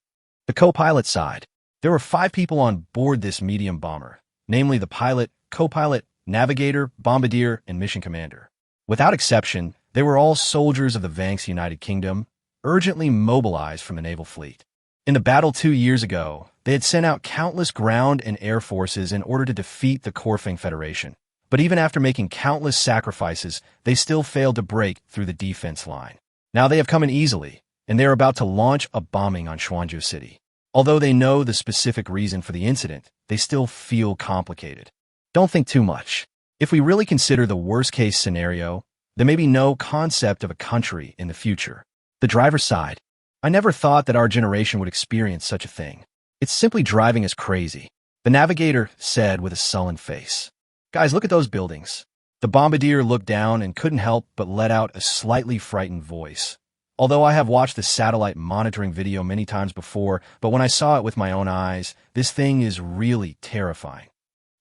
The co-pilot side. There were 5 people on board this medium bomber, namely the pilot, co-pilot, navigator, bombardier, and mission commander. Without exception, they were all soldiers of the Vanx United Kingdom, urgently mobilized from the naval fleet. In the battle 2 years ago, they had sent out countless ground and air forces in order to defeat the Coalfeng Federation. But even after making countless sacrifices, they still failed to break through the defense line. Now they have come in easily, and they are about to launch a bombing on Xuanzhou City. Although they know the specific reason for the incident, they still feel complicated. Don't think too much. If we really consider the worst-case scenario, there may be no concept of a country in the future. The driver's side. I never thought that our generation would experience such a thing. It's simply driving us crazy, the navigator said with a sullen face. Guys, look at those buildings. The bombardier looked down and couldn't help but let out a slightly frightened voice. Although I have watched the satellite monitoring video many times before, but when I saw it with my own eyes, this thing is really terrifying.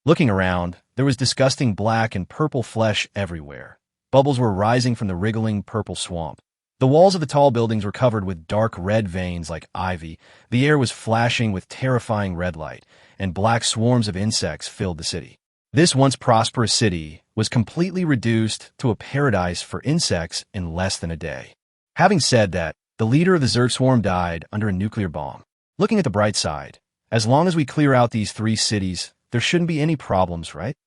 Looking around, there was disgusting black and purple flesh everywhere. Bubbles were rising from the wriggling purple swamp. The walls of the tall buildings were covered with dark red veins like ivy. The air was flashing with terrifying red light, and black swarms of insects filled the city. This once prosperous city was completely reduced to a paradise for insects in less than a day. Having said that, the leader of the Zerg swarm died under a nuclear bomb. Looking at the bright side, as long as we clear out these 3 cities, there shouldn't be any problems, right?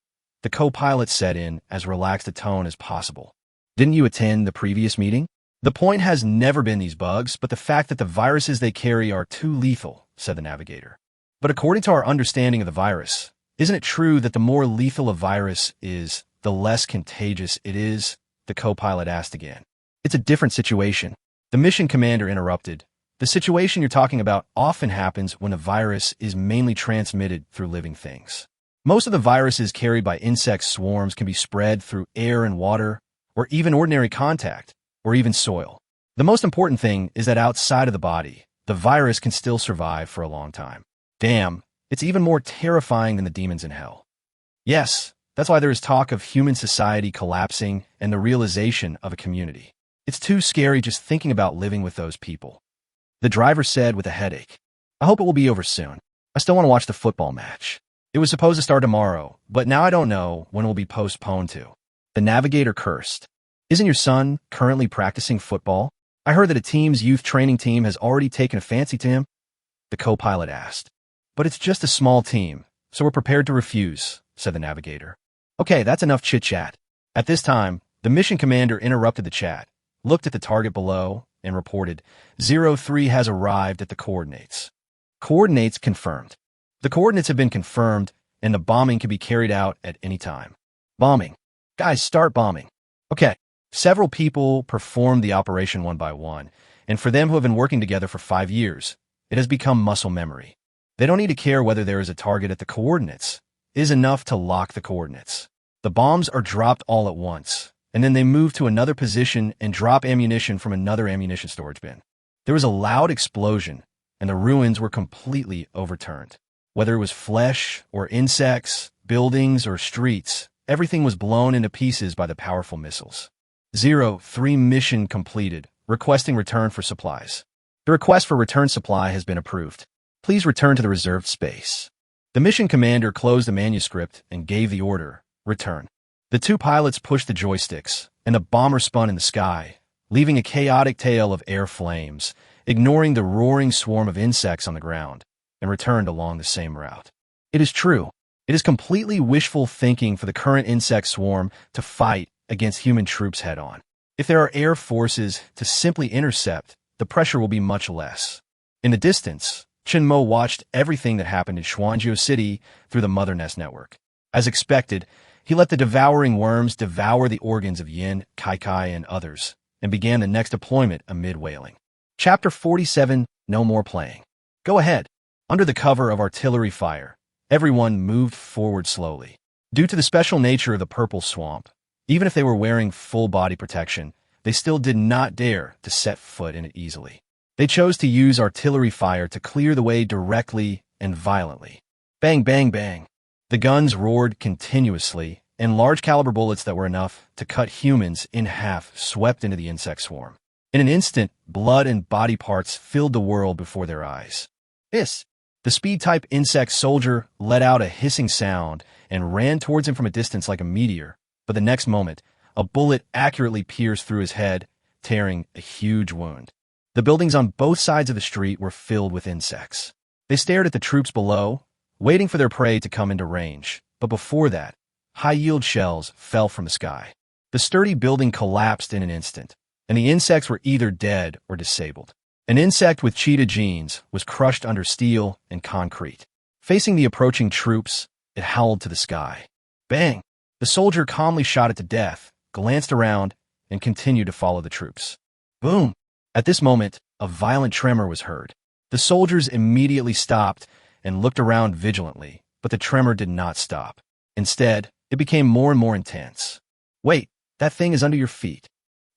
The co-pilot said in as relaxed a tone as possible. Didn't you attend the previous meeting? The point has never been these bugs, but the fact that the viruses they carry are too lethal, said the navigator. But according to our understanding of the virus, isn't it true that the more lethal a virus is, the less contagious it is? The co-pilot asked again. It's a different situation. The mission commander interrupted. The situation you're talking about often happens when a virus is mainly transmitted through living things. Most of the viruses carried by insect swarms can be spread through air and water, or even ordinary contact, or even soil. The most important thing is that outside of the body, the virus can still survive for a long time. Damn, it's even more terrifying than the demons in hell. Yes, that's why there is talk of human society collapsing and the realization of a community. It's too scary just thinking about living with those people. The driver said with a headache. I hope it will be over soon. I still want to watch the football match. It was supposed to start tomorrow, but now I don't know when it will be postponed to. The navigator cursed. Isn't your son currently practicing football? I heard that a team's youth training team has already taken a fancy to him. The co-pilot asked. But it's just a small team, so we're prepared to refuse, said the navigator. Okay, that's enough chit-chat. At this time, the mission commander interrupted the chat, looked at the target below, and reported, 03 has arrived at the coordinates. Coordinates confirmed. The coordinates have been confirmed, and the bombing can be carried out at any time. Bombing. Guys, start bombing. Okay. Several people performed the operation one by one, and for them who have been working together for 5 years, it has become muscle memory. They don't need to care whether there is a target at the coordinates. It is enough to lock the coordinates. The bombs are dropped all at once, and then they move to another position and drop ammunition from another ammunition storage bin. There was a loud explosion, and the ruins were completely overturned. Whether it was flesh or insects, buildings or streets, everything was blown into pieces by the powerful missiles. 03 mission completed, requesting return for supplies. The request for return supply has been approved. Please return to the reserved space. The mission commander closed the manuscript and gave the order, return. The two pilots pushed the joysticks, and the bomber spun in the sky, leaving a chaotic tail of air flames, ignoring the roaring swarm of insects on the ground, and returned along the same route. It is true. It is completely wishful thinking for the current insect swarm to fight against human troops head-on. If there are air forces to simply intercept, the pressure will be much less. In the distance, Chun Mo watched everything that happened in Xuanzhou City through the Mother Nest network. As expected, he let the devouring worms devour the organs of Yin, Kai, and others, and began the next deployment amid wailing. Chapter 47, No More Playing. Go ahead. Under the cover of artillery fire, everyone moved forward slowly. Due to the special nature of the purple swamp, even if they were wearing full body protection, they still did not dare to set foot in it easily. They chose to use artillery fire to clear the way directly and violently. Bang, bang, bang. The guns roared continuously, and large caliber bullets that were enough to cut humans in half swept into the insect swarm. In an instant, blood and body parts filled the world before their eyes. Hiss! The speed-type insect soldier let out a hissing sound and ran towards him from a distance like a meteor, but the next moment, a bullet accurately pierced through his head, tearing a huge wound. The buildings on both sides of the street were filled with insects. They stared at the troops below, waiting for their prey to come into range, but before that, high-yield shells fell from the sky. The sturdy building collapsed in an instant, and the insects were either dead or disabled. An insect with cheetah genes was crushed under steel and concrete. Facing the approaching troops, it howled to the sky. Bang! The soldier calmly shot it to death, glanced around, and continued to follow the troops. Boom! At this moment, a violent tremor was heard. The soldiers immediately stopped and looked around vigilantly, but the tremor did not stop. Instead, it became more and more intense. Wait, that thing is under your feet.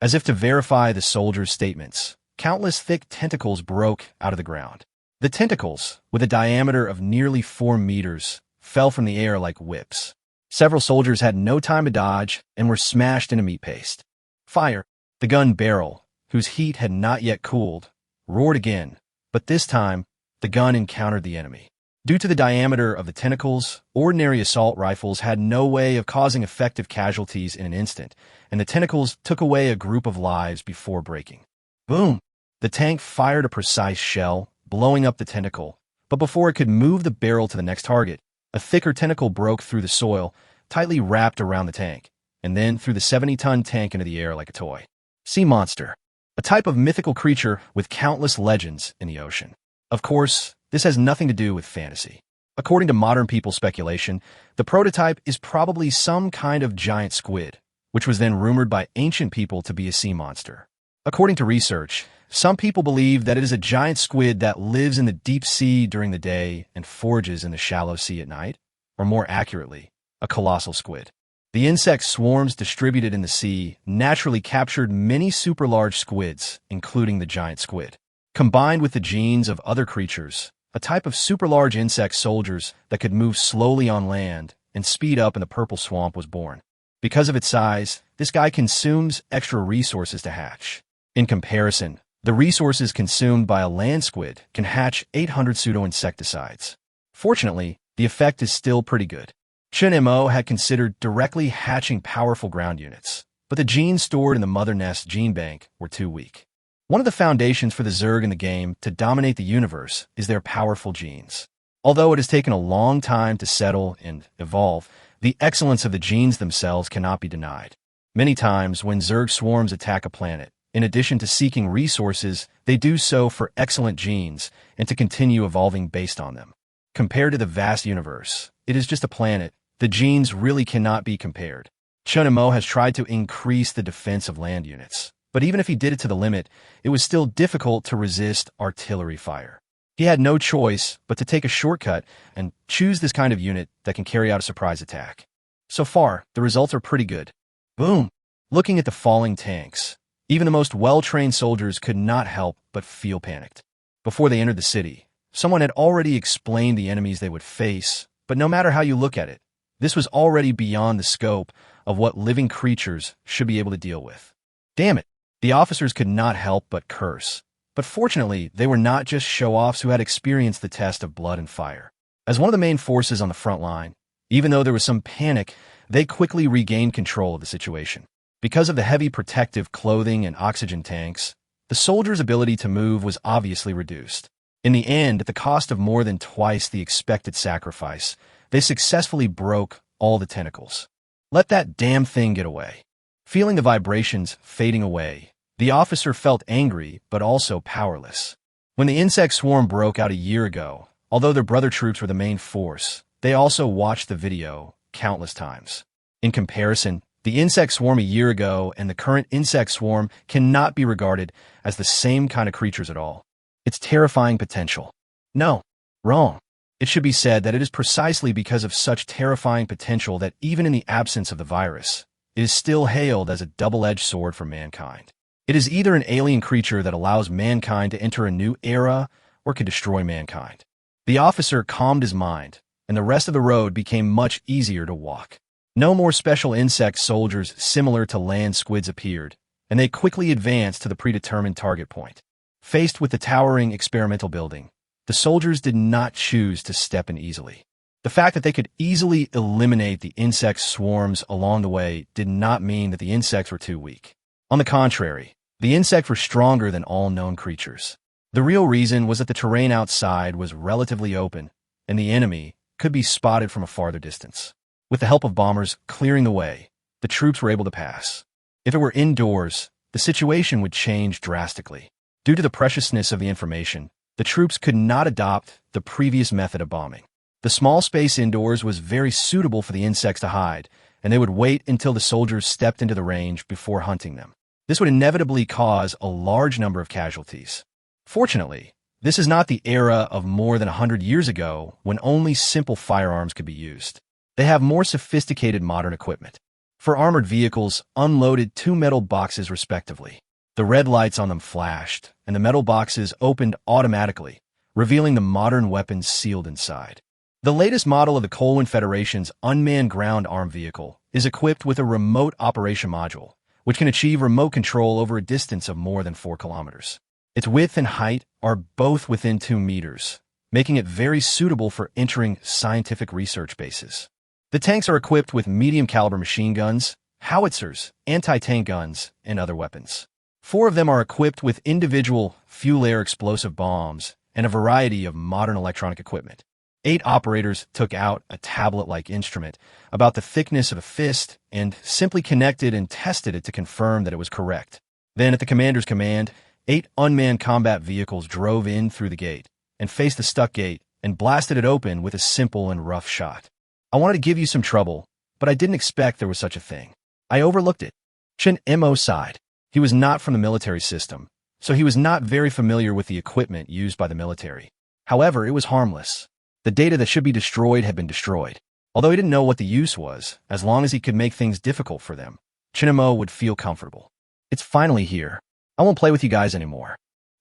As if to verify the soldiers' statements, countless thick tentacles broke out of the ground. The tentacles, with a diameter of nearly 4 meters, fell from the air like whips. Several soldiers had no time to dodge and were smashed into meat paste. Fire! The gun barrel, whose heat had not yet cooled, roared again, but this time, the gun encountered the enemy. Due to the diameter of the tentacles, ordinary assault rifles had no way of causing effective casualties in an instant, and the tentacles took away a group of lives before breaking. Boom! The tank fired a precise shell, blowing up the tentacle, but before it could move the barrel to the next target, a thicker tentacle broke through the soil, tightly wrapped around the tank, and then threw the 70-ton tank into the air like a toy. Sea monster, a type of mythical creature with countless legends in the ocean. Of course, this has nothing to do with fantasy. According to modern people's speculation, the prototype is probably some kind of giant squid, which was then rumored by ancient people to be a sea monster. According to research, some people believe that it is a giant squid that lives in the deep sea during the day and forages in the shallow sea at night, or more accurately, a colossal squid. The insect swarms distributed in the sea naturally captured many super-large squids, including the giant squid. Combined with the genes of other creatures, a type of super-large insect soldiers that could move slowly on land and speed up in the purple swamp was born. Because of its size, this guy consumes extra resources to hatch. In comparison, the resources consumed by a land squid can hatch 800 pseudo-insecticides. Fortunately, the effect is still pretty good. Chun Mo had considered directly hatching powerful ground units, but the genes stored in the Mother Nest gene bank were too weak. One of the foundations for the Zerg in the game to dominate the universe is their powerful genes. Although it has taken a long time to settle and evolve, the excellence of the genes themselves cannot be denied. Many times when Zerg swarms attack a planet, in addition to seeking resources, they do so for excellent genes and to continue evolving based on them. Compared to the vast universe, it is just a planet. The genes really cannot be compared. Chun Mo has tried to increase the defense of land units, but even if he did it to the limit, it was still difficult to resist artillery fire. He had no choice but to take a shortcut and choose this kind of unit that can carry out a surprise attack. So far, the results are pretty good. Boom! Looking at the falling tanks, even the most well-trained soldiers could not help but feel panicked. Before they entered the city, someone had already explained the enemies they would face, but no matter how you look at it, this was already beyond the scope of what living creatures should be able to deal with. Damn it! The officers could not help but curse. But fortunately, they were not just show-offs who had experienced the test of blood and fire. As one of the main forces on the front line, even though there was some panic, they quickly regained control of the situation. Because of the heavy protective clothing and oxygen tanks, the soldiers' ability to move was obviously reduced. In the end, at the cost of more than twice the expected sacrifice, they successfully broke all the tentacles. Let that damn thing get away. Feeling the vibrations fading away, the officer felt angry but also powerless. When the insect swarm broke out a year ago, although their brother troops were the main force, they also watched the video countless times. In comparison, the insect swarm a year ago and the current insect swarm cannot be regarded as the same kind of creatures at all. Its terrifying potential. No, wrong. It should be said that it is precisely because of such terrifying potential that even in the absence of the virus, it is still hailed as a double-edged sword for mankind. It is either an alien creature that allows mankind to enter a new era or can destroy mankind. The officer calmed his mind, and the rest of the road became much easier to walk. No more special insect soldiers similar to land squids appeared, and they quickly advanced to the predetermined target point. Faced with the towering experimental building, the soldiers did not choose to step in easily. The fact that they could easily eliminate the insect swarms along the way did not mean that the insects were too weak. On the contrary, the insects were stronger than all known creatures. The real reason was that the terrain outside was relatively open, and the enemy could be spotted from a farther distance. With the help of bombers clearing the way, the troops were able to pass. If it were indoors, the situation would change drastically. Due to the preciousness of the information, the troops could not adopt the previous method of bombing. The small space indoors was very suitable for the insects to hide, and they would wait until the soldiers stepped into the range before hunting them. This would inevitably cause a large number of casualties. Fortunately, this is not the era of more than 100 years ago when only simple firearms could be used. They have more sophisticated modern equipment. For armored vehicles, unloaded 2 metal boxes respectively. The red lights on them flashed, and the metal boxes opened automatically, revealing the modern weapons sealed inside. The latest model of the Colwyn Federation's unmanned ground arm vehicle is equipped with a remote operation module, which can achieve remote control over a distance of more than 4 kilometers. Its width and height are both within 2 meters, making it very suitable for entering scientific research bases. The tanks are equipped with medium-caliber machine guns, howitzers, anti-tank guns, and other weapons. 4 of them are equipped with individual fuel-air explosive bombs and a variety of modern electronic equipment. 8 operators took out a tablet-like instrument about the thickness of a fist and simply connected and tested it to confirm that it was correct. Then, at the commander's command, 8 unmanned combat vehicles drove in through the gate and faced the stuck gate and blasted it open with a simple and rough shot. I wanted to give you some trouble, but I didn't expect there was such a thing. I overlooked it. Chun Mo sighed. He was not from the military system, so he was not very familiar with the equipment used by the military. However, it was harmless. The data that should be destroyed had been destroyed. Although he didn't know what the use was, as long as he could make things difficult for them, Chun Mo would feel comfortable. It's finally here. I won't play with you guys anymore.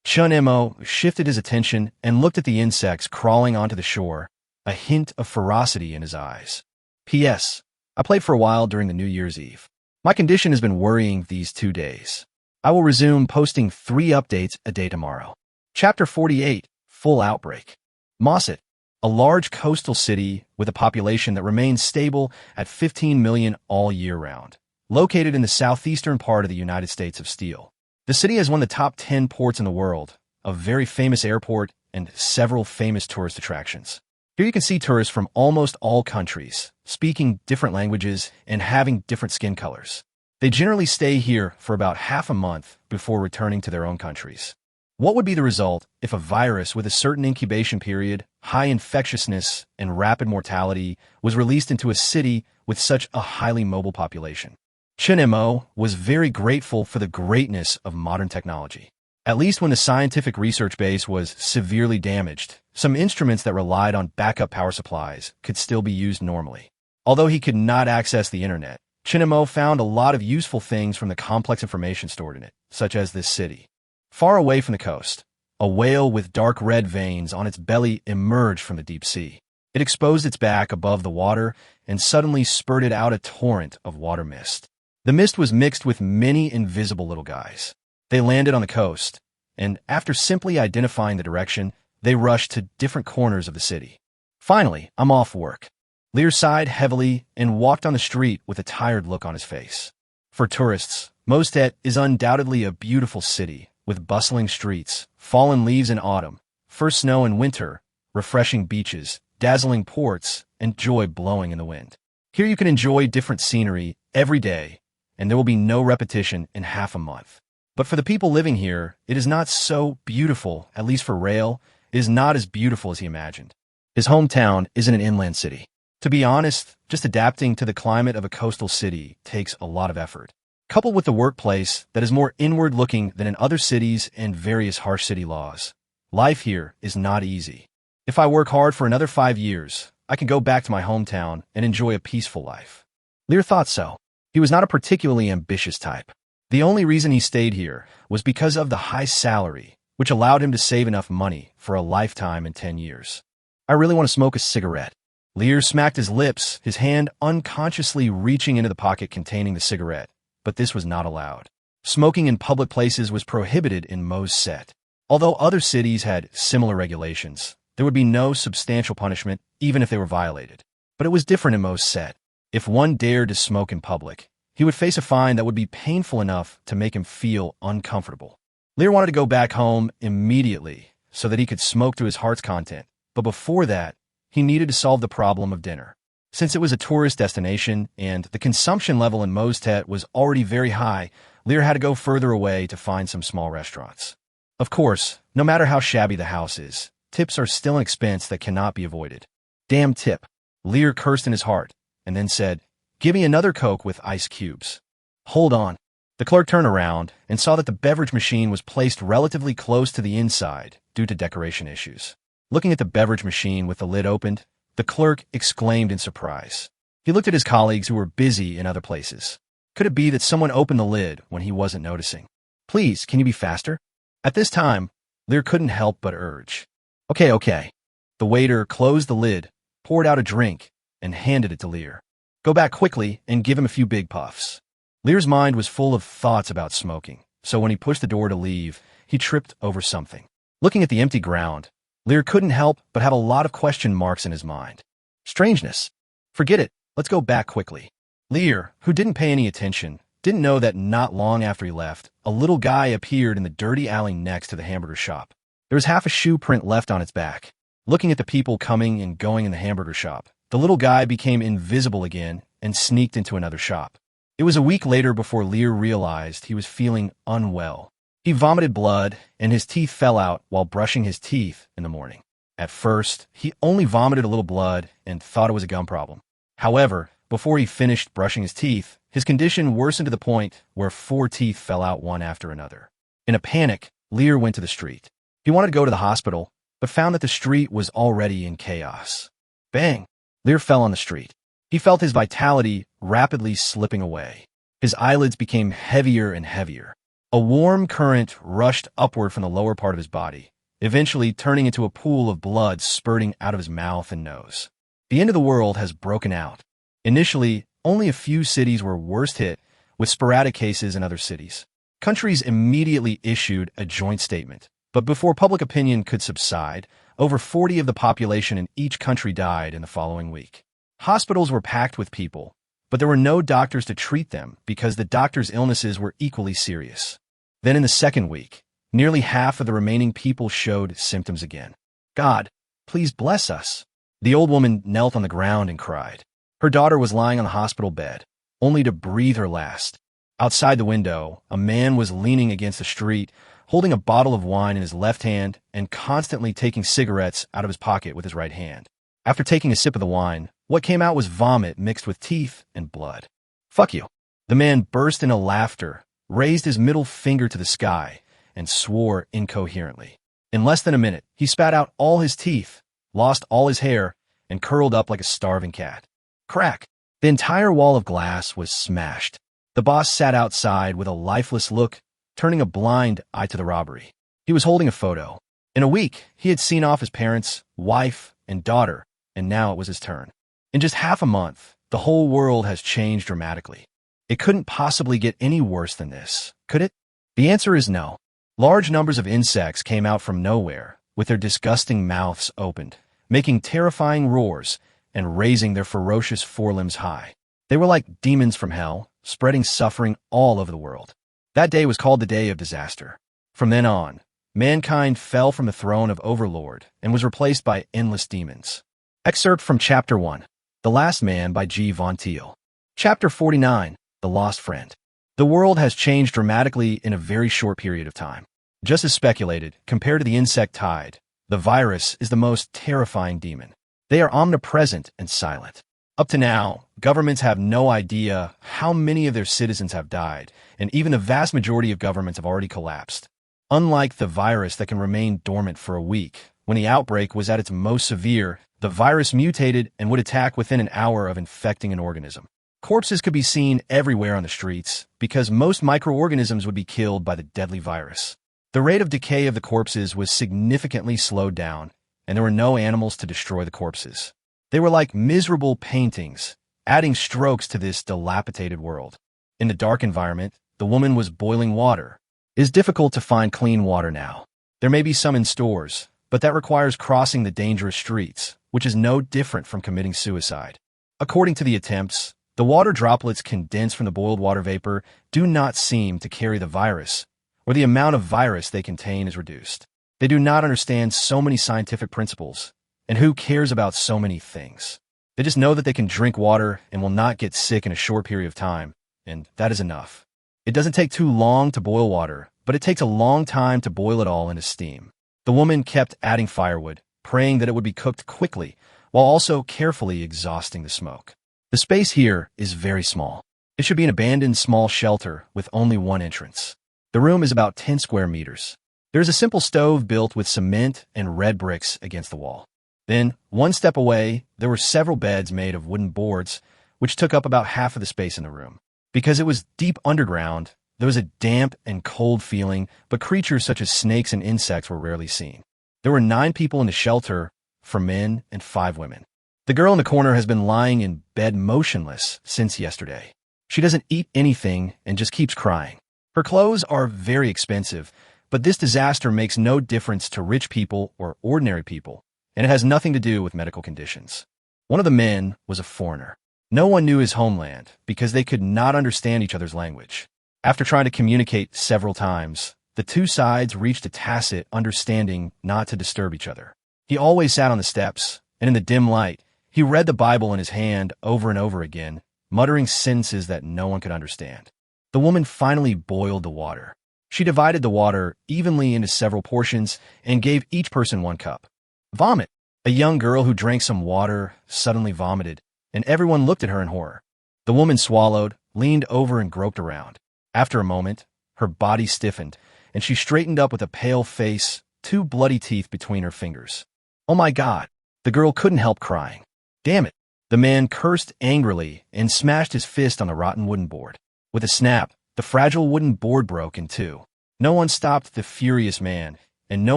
Chun Mo shifted his attention and looked at the insects crawling onto the shore, a hint of ferocity in his eyes. P.S. I played for a while during the New Year's Eve. My condition has been worrying these 2 days. I will resume posting 3 updates a day tomorrow. Chapter 48, Full Outbreak. Mosset, a large coastal city with a population that remains stable at 15 million all year round, located in the southeastern part of the United States of Steel. The city has one of the top 10 ports in the world, a very famous airport, and several famous tourist attractions. Here you can see tourists from almost all countries, speaking different languages and having different skin colors. They generally stay here for about half a month before returning to their own countries. What would be the result if a virus with a certain incubation period, high infectiousness, and rapid mortality was released into a city with such a highly mobile population? Chun Mo was very grateful for the greatness of modern technology. At least when the scientific research base was severely damaged, some instruments that relied on backup power supplies could still be used normally. Although he could not access the internet, Chun Mo found a lot of useful things from the complex information stored in it, such as this city. Far away from the coast, a whale with dark red veins on its belly emerged from the deep sea. It exposed its back above the water and suddenly spurted out a torrent of water mist. The mist was mixed with many invisible little guys. They landed on the coast, and after simply identifying the direction, they rushed to different corners of the city. Finally, I'm off work. Lear sighed heavily and walked on the street with a tired look on his face. For tourists, Mostet is undoubtedly a beautiful city, with bustling streets, fallen leaves in autumn, first snow in winter, refreshing beaches, dazzling ports, and joy blowing in the wind. Here you can enjoy different scenery every day, and there will be no repetition in half a month. But for the people living here, it is not so beautiful, at least for Rail. It is not as beautiful as he imagined. His hometown isn't an inland city. To be honest, just adapting to the climate of a coastal city takes a lot of effort. Coupled with the workplace that is more inward-looking than in other cities and various harsh city laws, life here is not easy. If I work hard for another 5 years, I can go back to my hometown and enjoy a peaceful life. Lear thought so. He was not a particularly ambitious type. The only reason he stayed here was because of the high salary, which allowed him to save enough money for a lifetime in 10 years. I really want to smoke a cigarette. Lear smacked his lips, his hand unconsciously reaching into the pocket containing the cigarette, but this was not allowed. Smoking in public places was prohibited in Mo's set. Although other cities had similar regulations, there would be no substantial punishment even if they were violated. But it was different in Mo's set. If one dared to smoke in public, he would face a fine that would be painful enough to make him feel uncomfortable. Lear wanted to go back home immediately so that he could smoke to his heart's content, but before that, he needed to solve the problem of dinner. Since it was a tourist destination and the consumption level in Mostet was already very high, Lear had to go further away to find some small restaurants. Of course, no matter how shabby the house is, tips are still an expense that cannot be avoided. Damn tip. Lear cursed in his heart and then said, "Give me another Coke with ice cubes." Hold on. The clerk turned around and saw that the beverage machine was placed relatively close to the inside due to decoration issues. Looking at the beverage machine with the lid opened, the clerk exclaimed in surprise. He looked at his colleagues who were busy in other places. Could it be that someone opened the lid when he wasn't noticing? "Please, can you be faster?" At this time, Lear couldn't help but urge. Okay. The waiter closed the lid, poured out a drink, and handed it to Lear. "Go back quickly and give him a few big puffs." Lear's mind was full of thoughts about smoking, so when he pushed the door to leave, he tripped over something. Looking at the empty ground, Lear couldn't help but have a lot of question marks in his mind. Strangeness. Forget it. Let's go back quickly. Lear, who didn't pay any attention, didn't know that not long after he left, a little guy appeared in the dirty alley next to the hamburger shop. There was half a shoe print left on its back. Looking at the people coming and going in the hamburger shop, the little guy became invisible again and sneaked into another shop. It was a week later before Lear realized he was feeling unwell. He vomited blood, and his teeth fell out while brushing his teeth in the morning. At first, he only vomited a little blood and thought it was a gum problem. However, before he finished brushing his teeth, his condition worsened to the point where 4 teeth fell out one after another. In a panic, Lear went to the street. He wanted to go to the hospital, but found that the street was already in chaos. Bang! Lear fell on the street. He felt his vitality rapidly slipping away. His eyelids became heavier and heavier. A warm current rushed upward from the lower part of his body, eventually turning into a pool of blood spurting out of his mouth and nose. The end of the world has broken out. Initially, only a few cities were worst hit, with sporadic cases in other cities. Countries immediately issued a joint statement, but before public opinion could subside, over 40 of the population in each country died in the following week. Hospitals were packed with people, but there were no doctors to treat them because the doctors' illnesses were equally serious. Then in the second week, nearly half of the remaining people showed symptoms again. "God, please bless us." The old woman knelt on the ground and cried. Her daughter was lying on the hospital bed, only to breathe her last. Outside the window, a man was leaning against the street, holding a bottle of wine in his left hand and constantly taking cigarettes out of his pocket with his right hand. After taking a sip of the wine, what came out was vomit mixed with teeth and blood. "Fuck you." The man burst into laughter, raised his middle finger to the sky, and swore incoherently. In less than a minute, he spat out all his teeth, lost all his hair, and curled up like a starving cat. Crack! The entire wall of glass was smashed. The boss sat outside with a lifeless look, turning a blind eye to the robbery. He was holding a photo. In a week, he had seen off his parents, wife, and daughter, and now it was his turn. In just half a month, the whole world has changed dramatically. It couldn't possibly get any worse than this, could it? The answer is no. Large numbers of insects came out from nowhere, with their disgusting mouths opened, making terrifying roars and raising their ferocious forelimbs high. They were like demons from hell, spreading suffering all over the world. That day was called the Day of Disaster. From then on, mankind fell from the throne of Overlord and was replaced by endless demons. Excerpt from Chapter 1, The Last Man by G. Von Thiel. Chapter 49, The Lost Friend. The world has changed dramatically in a very short period of time. Just as speculated, compared to the insect tide, the virus is the most terrifying demon. They are omnipresent and silent. Up to now, governments have no idea how many of their citizens have died, and even the vast majority of governments have already collapsed. Unlike the virus that can remain dormant for a week, when the outbreak was at its most severe, the virus mutated and would attack within an hour of infecting an organism. Corpses could be seen everywhere on the streets because most microorganisms would be killed by the deadly virus. The rate of decay of the corpses was significantly slowed down, and there were no animals to destroy the corpses. They were like miserable paintings, adding strokes to this dilapidated world. In the dark environment, the woman was boiling water. It is difficult to find clean water now. There may be some in stores, but that requires crossing the dangerous streets, which is no different from committing suicide. According to the attempts, the water droplets condensed from the boiled water vapor do not seem to carry the virus, or the amount of virus they contain is reduced. They do not understand so many scientific principles, and who cares about so many things? They just know that they can drink water and will not get sick in a short period of time, and that is enough. It doesn't take too long to boil water, but it takes a long time to boil it all into steam. The woman kept adding firewood, praying that it would be cooked quickly, while also carefully exhausting the smoke. The space here is very small. It should be an abandoned small shelter with only one entrance. The room is about 10 square meters. There is a simple stove built with cement and red bricks against the wall. Then, one step away, there were several beds made of wooden boards, which took up about half of the space in the room. Because it was deep underground, there was a damp and cold feeling, but creatures such as snakes and insects were rarely seen. There were 9 people in the shelter, 4 men and 5 women. The girl in the corner has been lying in bed motionless since yesterday. She doesn't eat anything and just keeps crying. Her clothes are very expensive, but this disaster makes no difference to rich people or ordinary people, and it has nothing to do with medical conditions. One of the men was a foreigner. No one knew his homeland because they could not understand each other's language. After trying to communicate several times, the two sides reached a tacit understanding not to disturb each other. He always sat on the steps, and in the dim light, he read the Bible in his hand over and over again, muttering sentences that no one could understand. The woman finally boiled the water. She divided the water evenly into several portions and gave each person 1 cup. Vomit! A young girl who drank some water suddenly vomited, and everyone looked at her in horror. The woman swallowed, leaned over and groped around. After a moment, her body stiffened, and she straightened up with a pale face, 2 bloody teeth between her fingers. Oh my God! The girl couldn't help crying. Damn it! The man cursed angrily and smashed his fist on the rotten wooden board. With a snap, the fragile wooden board broke in 2. No one stopped the furious man, and no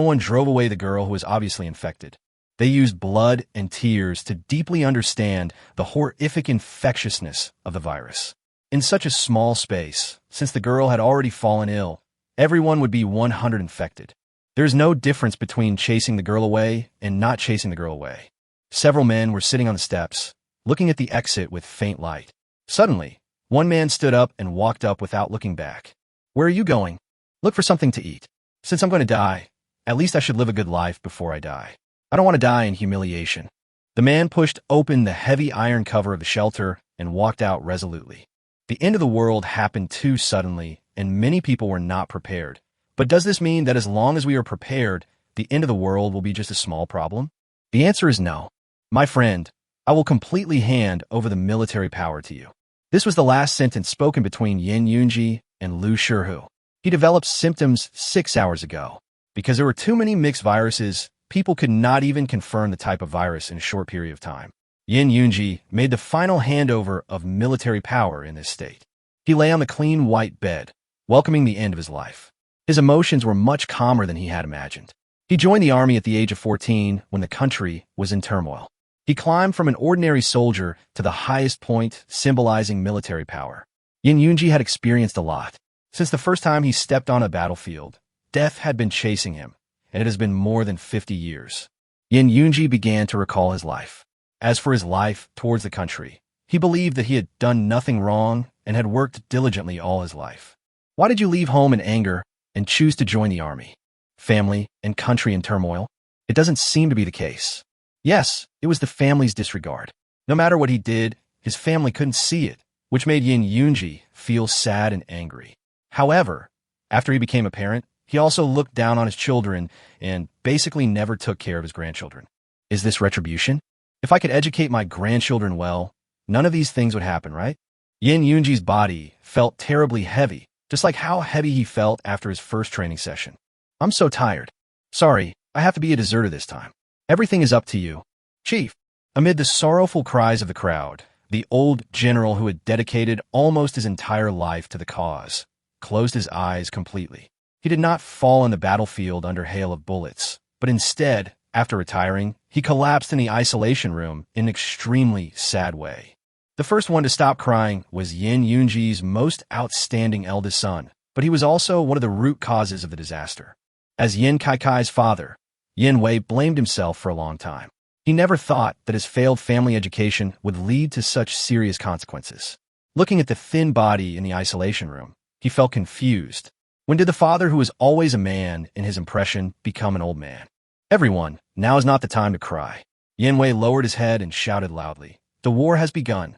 one drove away the girl who was obviously infected. They used blood and tears to deeply understand the horrific infectiousness of the virus. In such a small space, since the girl had already fallen ill, everyone would be 100 infected. There is no difference between chasing the girl away and not chasing the girl away. Several men were sitting on the steps, looking at the exit with faint light. Suddenly, one man stood up and walked up without looking back. Where are you going? Look for something to eat. Since I'm going to die, at least I should live a good life before I die. I don't want to die in humiliation. The man pushed open the heavy iron cover of the shelter and walked out resolutely. The end of the world happened too suddenly, and many people were not prepared. But does this mean that as long as we are prepared, the end of the world will be just a small problem? The answer is no. My friend, I will completely hand over the military power to you. This was the last sentence spoken between Yin Yunji and Lu Shihu. He developed symptoms 6 hours ago. Because there were too many mixed viruses, people could not even confirm the type of virus in a short period of time. Yin Yunji made the final handover of military power in this state. He lay on the clean white bed, welcoming the end of his life. His emotions were much calmer than he had imagined. He joined the army at the age of 14 when the country was in turmoil. He climbed from an ordinary soldier to the highest point, symbolizing military power. Yin Yunji had experienced a lot. Since the first time he stepped on a battlefield, Death had been chasing him, and it has been more than 50 years. Yin Yunji began to recall his life. As for his life towards the country, he believed that he had done nothing wrong and had worked diligently all his life. Why did you leave home in anger and choose to join the army? Family and country in turmoil? It doesn't seem to be the case. Yes, it was the family's disregard. No matter what he did, his family couldn't see it, which made Yin Yunji feel sad and angry. However, after he became a parent, he also looked down on his children and basically never took care of his grandchildren. Is this retribution? If I could educate my grandchildren well, none of these things would happen, right? Yin Yunji's body felt terribly heavy, just like how heavy he felt after his first training session. I'm so tired. Sorry, I have to be a deserter this time. Everything is up to you, Chief. Amid the sorrowful cries of the crowd, the old general who had dedicated almost his entire life to the cause closed his eyes completely. He did not fall on the battlefield under hail of bullets, but instead, after retiring, he collapsed in the isolation room in an extremely sad way. The first one to stop crying was Yin Yunji's most outstanding eldest son, but he was also one of the root causes of the disaster. As Yin Kaikai's father, Yin Wei blamed himself for a long time. He never thought that his failed family education would lead to such serious consequences. Looking at the thin body in the isolation room, he felt confused. When did the father who was always a man in his impression become an old man? Everyone, now is not the time to cry. Yin Wei lowered his head and shouted loudly, "The war has begun."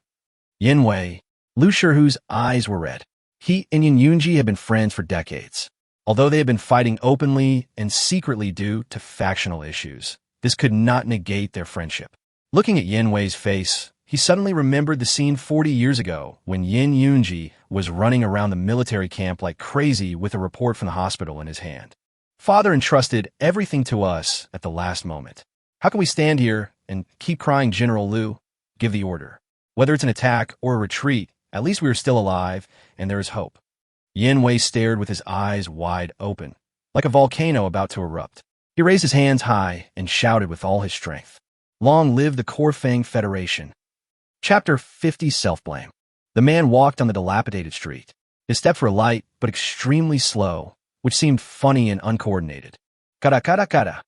Yin Wei, Lu Shihu's eyes were red. He and Yin Yunji had been friends for decades. Although they had been fighting openly and secretly due to factional issues, this could not negate their friendship. Looking at Yin Wei's face, he suddenly remembered the scene 40 years ago when Yin Yunji was running around the military camp like crazy with a report from the hospital in his hand. Father entrusted everything to us at the last moment. How can we stand here and keep crying, General Lu? Give the order. Whether it's an attack or a retreat, at least we are still alive and there is hope. Yin Wei stared with his eyes wide open, like a volcano about to erupt. He raised his hands high and shouted with all his strength, "Long live the Korfang Federation." Chapter 50, Self-Blame. The man walked on the dilapidated street. His steps were light but extremely slow, which seemed funny and uncoordinated. Kara kara kara.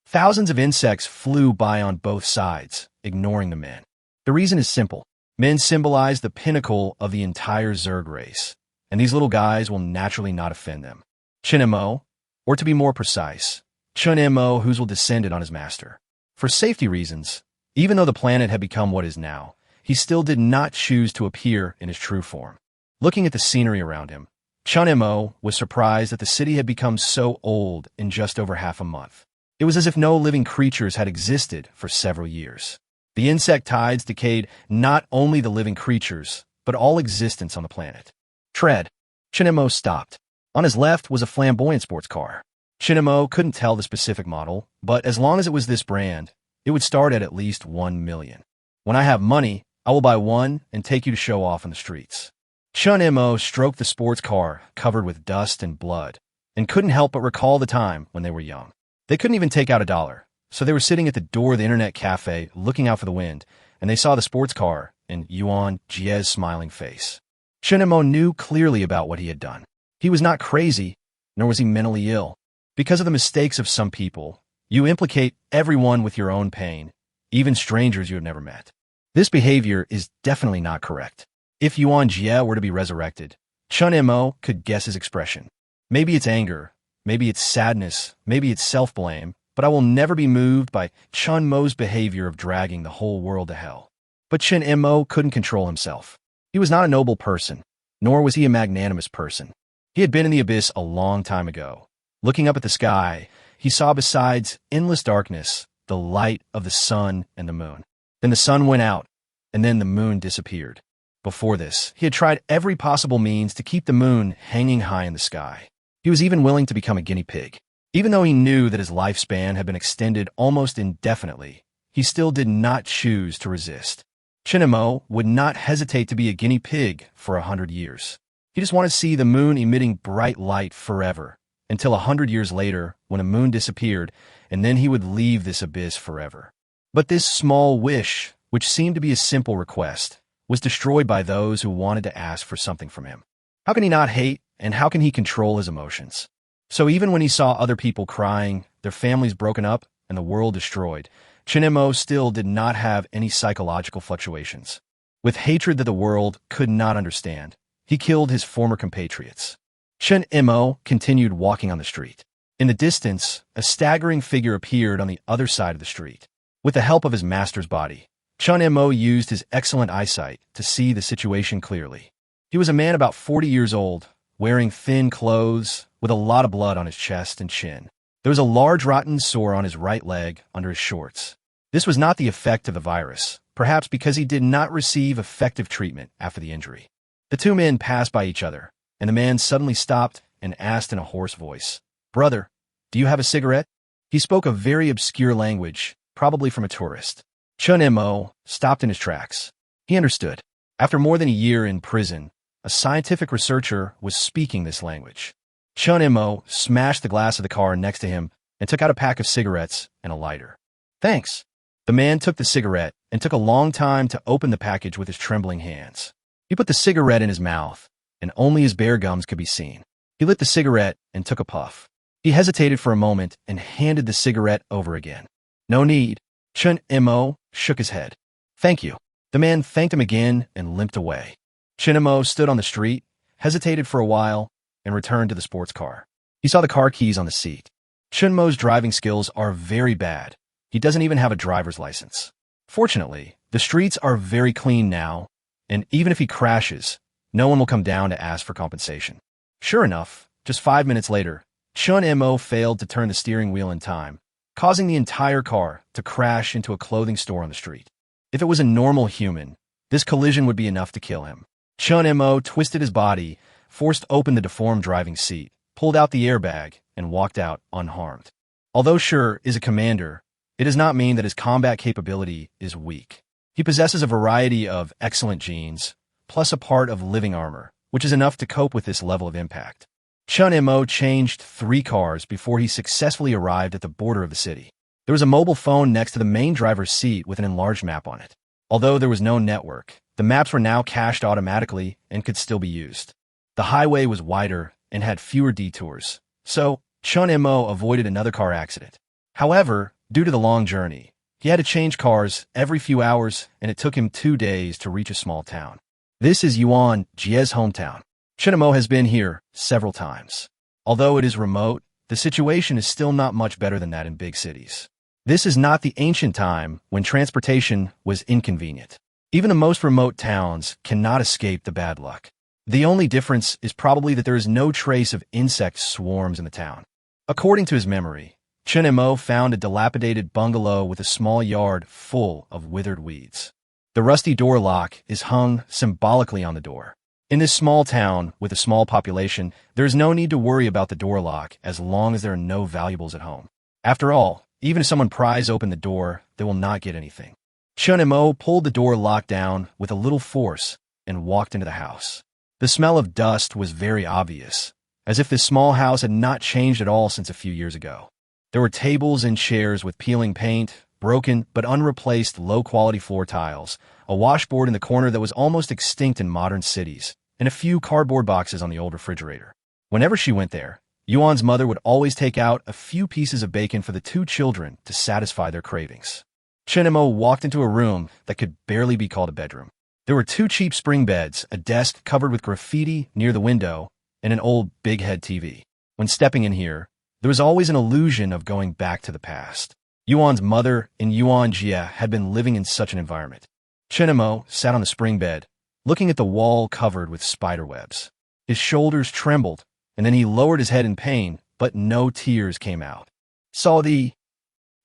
Thousands of insects flew by on both sides, ignoring the men. The reason is simple. Men symbolize the pinnacle of the entire Zerg race, and these little guys will naturally not offend them. Chun Mo, or to be more precise, Chun Mo, whose will descended on his master. For safety reasons, even though the planet had become what is now, he still did not choose to appear in his true form. Looking at the scenery around him, Chun Mo was surprised that the city had become so old in just over half a month. It was as if no living creatures had existed for several years. The insect tides decayed not only the living creatures, but all existence on the planet. Tread. Chun Mo stopped. On his left was a flamboyant sports car. Chun Mo couldn't tell the specific model, but as long as it was this brand, it would start at least 1 million. When I have money, I will buy one and take you to show off on the streets. Chun Mo stroked the sports car covered with dust and blood, and couldn't help but recall the time when they were young. They couldn't even take out $1, so they were sitting at the door of the internet cafe looking out for the wind, and they saw the sports car and Yuan Jia's smiling face. Chun Mo knew clearly about what he had done. He was not crazy, nor was he mentally ill. Because of the mistakes of some people, you implicate everyone with your own pain, even strangers you have never met. This behavior is definitely not correct. If Yuan Jia were to be resurrected, Chun Mo could guess his expression. Maybe it's anger, maybe it's sadness, maybe it's self-blame, but I will never be moved by Chun Mo's behavior of dragging the whole world to hell. But Chun Mo couldn't control himself. He was not a noble person, nor was he a magnanimous person. He had been in the abyss a long time ago. Looking up at the sky, he saw besides endless darkness, the light of the sun and the moon. Then the sun went out, and then the moon disappeared. Before this, he had tried every possible means to keep the moon hanging high in the sky. He was even willing to become a guinea pig. Even though he knew that his lifespan had been extended almost indefinitely, he still did not choose to resist. Chun Mo would not hesitate to be a guinea pig for 100 years. He just wanted to see the moon emitting bright light forever, until 100 years later when a moon disappeared, and then he would leave this abyss forever. But this small wish, which seemed to be a simple request, was destroyed by those who wanted to ask for something from him. How can he not hate, and how can he control his emotions? So even when he saw other people crying, their families broken up, and the world destroyed, Chun Mo still did not have any psychological fluctuations. With hatred that the world could not understand, he killed his former compatriots. Chun Mo continued walking on the street. In the distance, a staggering figure appeared on the other side of the street. With the help of his master's body, Chun Mo used his excellent eyesight to see the situation clearly. He was a man about 40 years old, wearing thin clothes, with a lot of blood on his chest and chin. There was a large rotten sore on his right leg under his shorts. This was not the effect of the virus, perhaps because he did not receive effective treatment after the injury. The two men passed by each other, and the man suddenly stopped and asked in a hoarse voice, "Brother, do you have a cigarette?" He spoke a very obscure language, probably from a tourist. Chun Mo stopped in his tracks. He understood. After more than a year in prison, a scientific researcher was speaking this language. Chun Mo smashed the glass of the car next to him and took out a pack of cigarettes and a lighter. "Thanks." The man took the cigarette and took a long time to open the package with his trembling hands. He put the cigarette in his mouth, and only his bare gums could be seen. He lit the cigarette and took a puff. He hesitated for a moment and handed the cigarette over again. "No need." Chun Mo shook his head. "Thank you." The man thanked him again and limped away. Chun Mo stood on the street, hesitated for a while, and returned to the sports car. He saw the car keys on the seat. Chun Mo's driving skills are very bad. He doesn't even have a driver's license. Fortunately, the streets are very clean now, and even if he crashes, no one will come down to ask for compensation. Sure enough, just 5 minutes later, Chun Mo failed to turn the steering wheel in time, causing the entire car to crash into a clothing store on the street. If it was a normal human, this collision would be enough to kill him. Chun Mo twisted his body, forced open the deformed driving seat, pulled out the airbag, and walked out unharmed. Although Sure is a commander, it does not mean that his combat capability is weak. He possesses a variety of excellent genes, plus a part of living armor, which is enough to cope with this level of impact. Chun Mo changed 3 cars before he successfully arrived at the border of the city. There was a mobile phone next to the main driver's seat with an enlarged map on it. Although there was no network, the maps were now cached automatically and could still be used. The highway was wider and had fewer detours, so Chun Mo avoided another car accident. However, due to the long journey, he had to change cars every few hours, and it took him 2 days to reach a small town. This is Yuan Jia's hometown. Chun Mo has been here several times. Although it is remote, the situation is still not much better than that in big cities. This is not the ancient time when transportation was inconvenient. Even the most remote towns cannot escape the bad luck. The only difference is probably that there is no trace of insect swarms in the town. According to his memory, Chun Mo found a dilapidated bungalow with a small yard full of withered weeds. The rusty door lock is hung symbolically on the door. In this small town with a small population, there is no need to worry about the door lock as long as there are no valuables at home. After all, even if someone pries open the door, they will not get anything. Chun Mo pulled the door lock down with a little force and walked into the house. The smell of dust was very obvious, as if this small house had not changed at all since a few years ago. There were tables and chairs with peeling paint, broken but unreplaced low-quality floor tiles, a washboard in the corner that was almost extinct in modern cities, and a few cardboard boxes on the old refrigerator. Whenever she went there, Yuan's mother would always take out a few pieces of bacon for the 2 children to satisfy their cravings. Chun Mo walked into a room that could barely be called a bedroom. There were 2 cheap spring beds, a desk covered with graffiti near the window, and an old big head TV. When stepping in here, there was always an illusion of going back to the past. Yuan's mother and Yuan Jia had been living in such an environment. Chun Mo sat on the spring bed, looking at the wall covered with spider webs. His shoulders trembled, and then he lowered his head in pain, but no tears came out.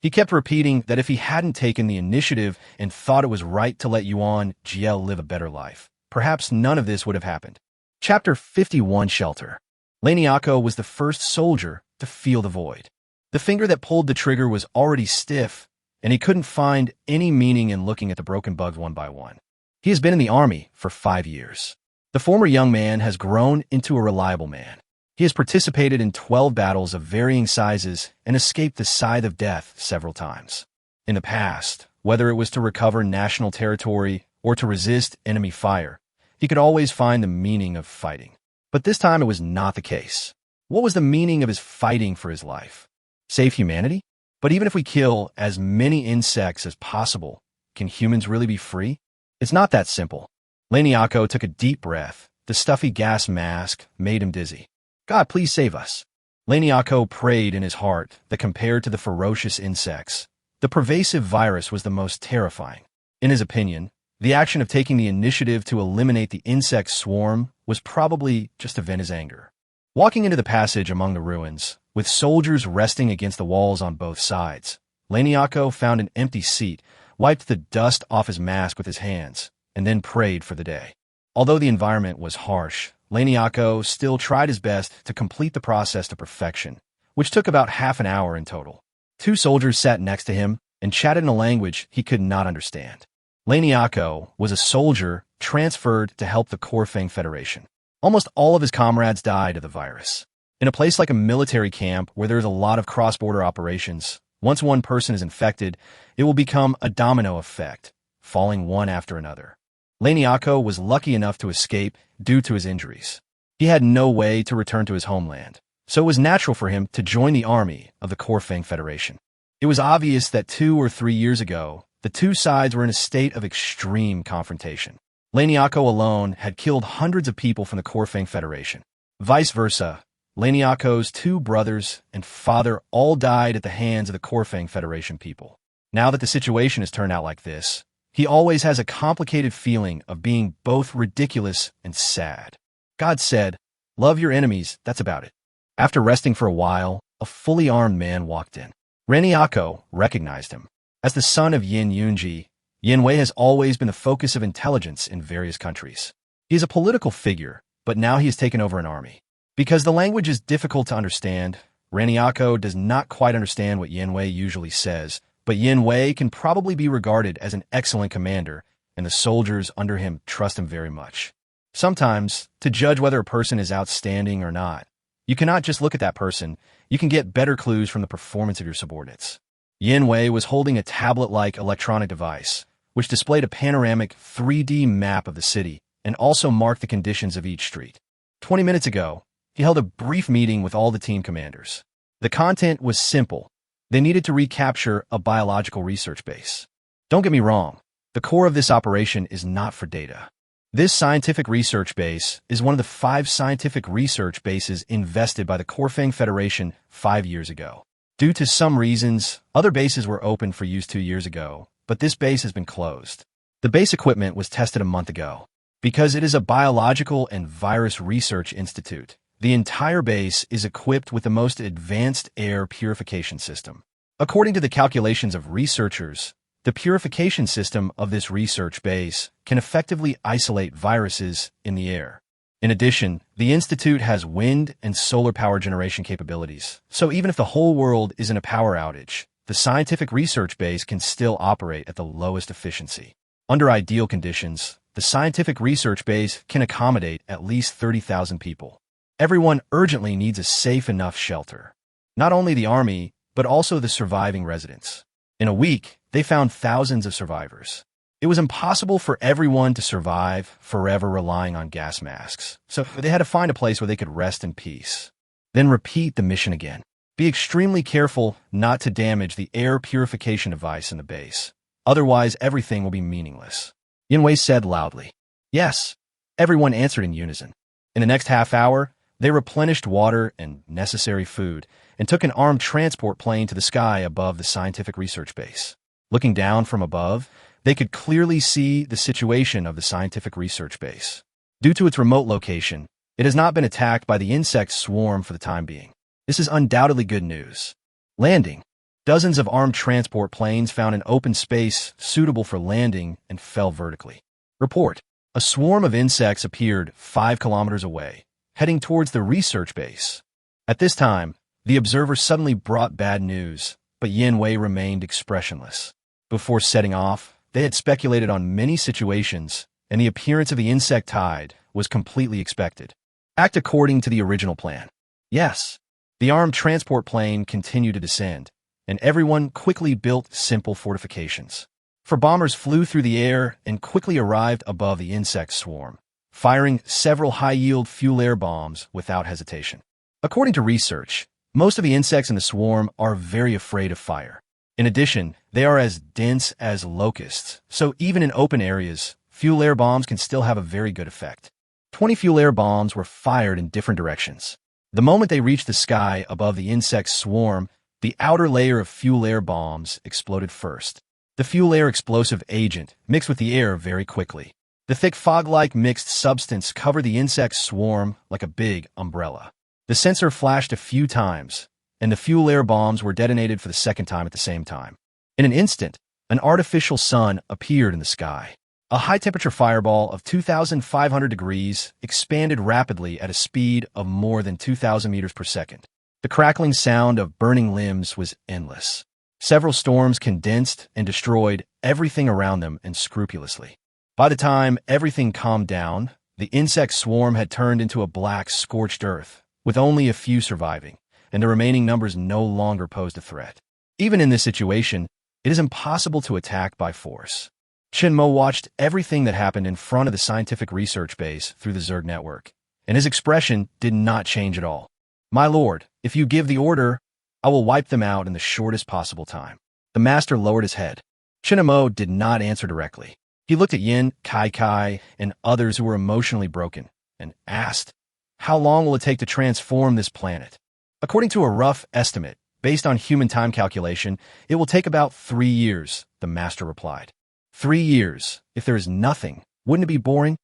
He kept repeating that if he hadn't taken the initiative and thought it was right to let Yuan Jia live a better life, perhaps none of this would have happened. Chapter 51 Shelter. Laniako was the first soldier to feel the void. The finger that pulled the trigger was already stiff, and he couldn't find any meaning in looking at the broken bugs one by one. He has been in the army for 5 years. The former young man has grown into a reliable man. He has participated in 12 battles of varying sizes and escaped the scythe of death several times. In the past, whether it was to recover national territory or to resist enemy fire, he could always find the meaning of fighting. But this time it was not the case. What was the meaning of his fighting for his life? Save humanity? But even if we kill as many insects as possible, can humans really be free? It's not that simple. Laniako took a deep breath. The stuffy gas mask made him dizzy. God, please save us. Laniako prayed in his heart that compared to the ferocious insects, the pervasive virus was the most terrifying. In his opinion, the action of taking the initiative to eliminate the insect swarm was probably just to vent his anger. Walking into the passage among the ruins, with soldiers resting against the walls on both sides, Laniako found an empty seat, wiped the dust off his mask with his hands, and then prayed for the day. Although the environment was harsh, Laniako still tried his best to complete the process to perfection, which took about half an hour in total. 2 soldiers sat next to him and chatted in a language he could not understand. Laniako was a soldier transferred to help the Confrontation Federation. Almost all of his comrades died of the virus. In a place like a military camp where there's a lot of cross-border operations, once one person is infected, it will become a domino effect, falling one after another. Laniako was lucky enough to escape due to his injuries. He had no way to return to his homeland, so it was natural for him to join the army of the Confrontation Federation. It was obvious that 2 or 3 years ago, the two sides were in a state of extreme confrontation. Laniako alone had killed hundreds of people from the Confrontation Federation. Vice versa, Laniako's 2 brothers and father all died at the hands of the Confrontation Federation people. Now that the situation has turned out like this, he always has a complicated feeling of being both ridiculous and sad. God said, "Love your enemies, that's about it." After resting for a while, a fully armed man walked in. Laniako recognized him. As the son of Yuan Jia, Yuan Wei has always been the focus of intelligence in various countries. He is a political figure, but now he has taken over an army. Because the language is difficult to understand, Laniako does not quite understand what Yuan Wei usually says, but Yuan Wei can probably be regarded as an excellent commander, and the soldiers under him trust him very much. Sometimes, to judge whether a person is outstanding or not, you cannot just look at that person, you can get better clues from the performance of your subordinates. Yuan Wei was holding a tablet-like electronic device, which displayed a panoramic 3D map of the city and also marked the conditions of each street. 20 minutes ago, he held a brief meeting with all the team commanders. The content was simple. They needed to recapture a biological research base. Don't get me wrong, the core of this operation is not for data. This scientific research base is one of the 5 scientific research bases invested by the Confrontation Federation 5 years ago. Due to some reasons, other bases were open for use 2 years ago, but this base has been closed. The base equipment was tested a month ago. Because it is a biological and virus research institute, the entire base is equipped with the most advanced air purification system. According to the calculations of researchers, the purification system of this research base can effectively isolate viruses in the air. In addition, the institute has wind and solar power generation capabilities, so even if the whole world is in a power outage, the scientific research base can still operate at the lowest efficiency. Under ideal conditions, the scientific research base can accommodate at least 30,000 people. Everyone urgently needs a safe enough shelter. Not only the army, but also the surviving residents. In a week, they found thousands of survivors. It was impossible for everyone to survive forever relying on gas masks, so they had to find a place where they could rest in peace. Then repeat the mission again. Be extremely careful not to damage the air purification device in the base. Otherwise, everything will be meaningless. Yuan Wei said loudly. Yes. Everyone answered in unison. In the next half hour, they replenished water and necessary food and took an armed transport plane to the sky above the scientific research base. Looking down from above, they could clearly see the situation of the scientific research base. Due to its remote location, it has not been attacked by the insect swarm for the time being. This is undoubtedly good news. Landing. Dozens of armed transport planes found an open space suitable for landing and fell vertically. Report. A swarm of insects appeared 5 kilometers away, heading towards the research base. At this time, the observer suddenly brought bad news, but Yuan Wei remained expressionless. Before setting off, they had speculated on many situations, and the appearance of the insect tide was completely expected. Act according to the original plan. Yes. The armed transport plane continued to descend, and everyone quickly built simple fortifications. For bombers flew through the air and quickly arrived above the insect swarm, firing several high-yield fuel air bombs without hesitation. According to research, most of the insects in the swarm are very afraid of fire. In addition, they are as dense as locusts, so even in open areas, fuel air bombs can still have a very good effect. 20 fuel air bombs were fired in different directions. The moment they reached the sky above the insect swarm, the outer layer of fuel air bombs exploded first. The fuel air explosive agent mixed with the air very quickly. The thick fog-like mixed substance covered the insect swarm like a big umbrella. The sensor flashed a few times, and the fuel air bombs were detonated for the second time at the same time. In an instant, an artificial sun appeared in the sky. A high-temperature fireball of 2,500 degrees expanded rapidly at a speed of more than 2,000 meters per second. The crackling sound of burning limbs was endless. Several storms condensed and destroyed everything around them unscrupulously. By the time everything calmed down, the insect swarm had turned into a black, scorched earth, with only a few surviving, and the remaining numbers no longer posed a threat. Even in this situation, it is impossible to attack by force. Chun Mo watched everything that happened in front of the scientific research base through the Zerg network, and his expression did not change at all. "My lord, if you give the order, I will wipe them out in the shortest possible time." The master lowered his head. Chun Mo did not answer directly. He looked at Yin, Kai, and others who were emotionally broken, and asked, "How long will it take to transform this planet?" According to a rough estimate, based on human time calculation, it will take about 3 years, the master replied. 3 years, if there is nothing, wouldn't it be boring?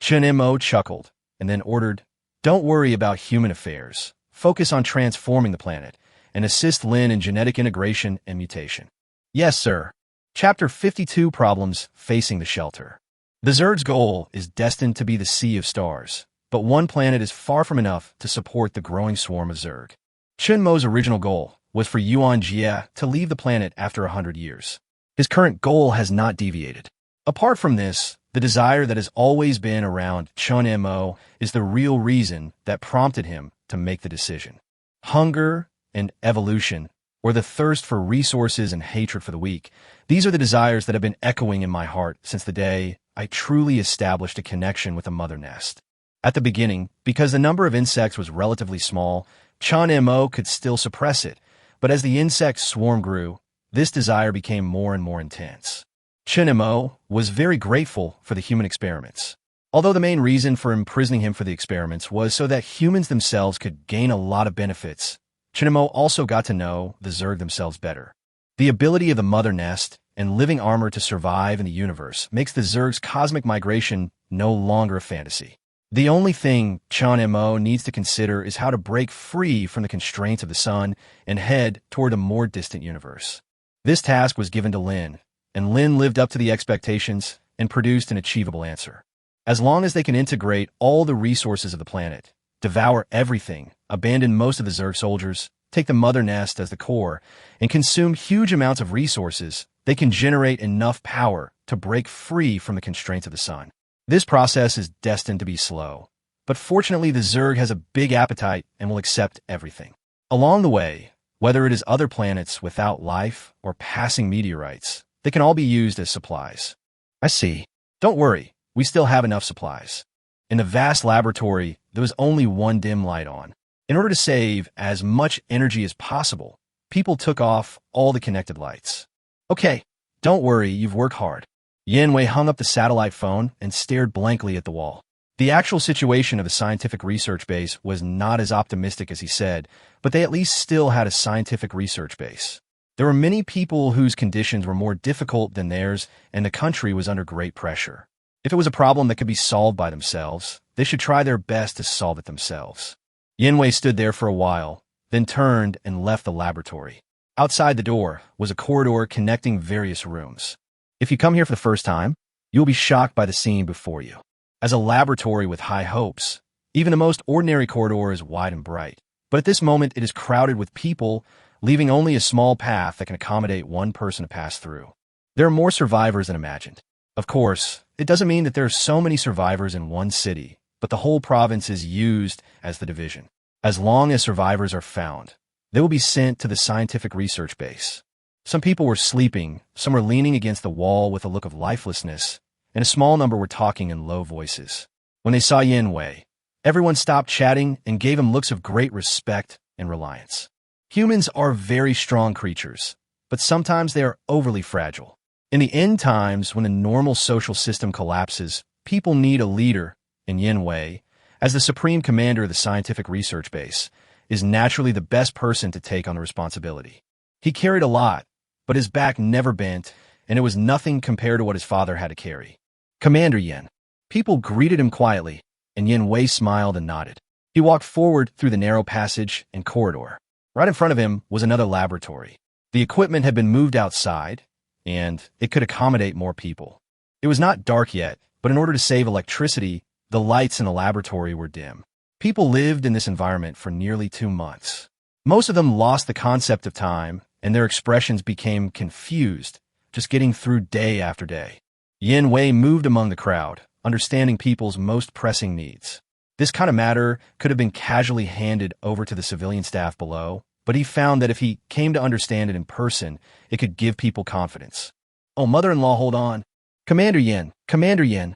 Chun Mo chuckled, and then ordered, "Don't worry about human affairs. Focus on transforming the planet, and assist Lin in genetic integration and mutation." "Yes, sir." Chapter 52 Problems Facing the Shelter. The Zerg's goal is destined to be the Sea of Stars, but one planet is far from enough to support the growing swarm of Zerg. Chun Mo's original goal was for Yuan Jia to leave the planet after 100 years. His current goal has not deviated. Apart from this, the desire that has always been around Chun Mo is the real reason that prompted him to make the decision. Hunger and evolution, or the thirst for resources and hatred for the weak, these are the desires that have been echoing in my heart since the day I truly established a connection with a mother nest. At the beginning, because the number of insects was relatively small, Chun Mo could still suppress it, but as the insect swarm grew, this desire became more and more intense. Chun Mo was very grateful for the human experiments. Although the main reason for imprisoning him for the experiments was so that humans themselves could gain a lot of benefits, Chun Mo also got to know the Zerg themselves better. The ability of the mother nest and living armor to survive in the universe makes the Zerg's cosmic migration no longer a fantasy. The only thing Chun Mo needs to consider is how to break free from the constraints of the sun and head toward a more distant universe. This task was given to Lin, and Lin lived up to the expectations and produced an achievable answer. As long as they can integrate all the resources of the planet, devour everything, abandon most of the Zerg soldiers, take the mother nest as the core, and consume huge amounts of resources, they can generate enough power to break free from the constraints of the sun. This process is destined to be slow, but fortunately the Zerg has a big appetite and will accept everything. Along the way, whether it is other planets without life or passing meteorites, they can all be used as supplies. I see. Don't worry, we still have enough supplies. In the vast laboratory, there was only one dim light on. In order to save as much energy as possible, people took off all the connected lights. Okay, don't worry, you've worked hard. Yanwei hung up the satellite phone and stared blankly at the wall. The actual situation of the scientific research base was not as optimistic as he said, but they at least still had a scientific research base. There were many people whose conditions were more difficult than theirs, and the country was under great pressure. If it was a problem that could be solved by themselves, they should try their best to solve it themselves. Yanwei stood there for a while, then turned and left the laboratory. Outside the door was a corridor connecting various rooms. If you come here for the first time, you will be shocked by the scene before you. As a laboratory with high hopes, even the most ordinary corridor is wide and bright. But at this moment, it is crowded with people, leaving only a small path that can accommodate one person to pass through. There are more survivors than imagined. Of course, it doesn't mean that there are so many survivors in one city, but the whole province is used as the division. As long as survivors are found, they will be sent to the scientific research base. Some people were sleeping, some were leaning against the wall with a look of lifelessness, and a small number were talking in low voices. When they saw Yanwei, Everyone stopped chatting and gave him looks of great respect and reliance. Humans are very strong creatures, but sometimes they are overly fragile. In the end times, when a normal social system collapses, people need a leader, and Yin Wei, as the supreme commander of the scientific research base, is naturally the best person to take on the responsibility. He carried a lot, but his back never bent, and it was nothing compared to what his father had to carry. Commander Yin. People greeted him quietly, and Yin Wei smiled and nodded. He walked forward through the narrow passage and corridor. Right in front of him was another laboratory. The equipment had been moved outside, and it could accommodate more people. It was not dark yet, but in order to save electricity, the lights in the laboratory were dim. People lived in this environment for nearly 2 months. Most of them lost the concept of time, and their expressions became confused, just getting through day after day. Yin Wei moved among the crowd, understanding people's most pressing needs. This kind of matter could have been casually handed over to the civilian staff below, but he found that if he came to understand it in person, it could give people confidence. "Oh, mother-in-law, hold on. Commander Yin, Commander Yin."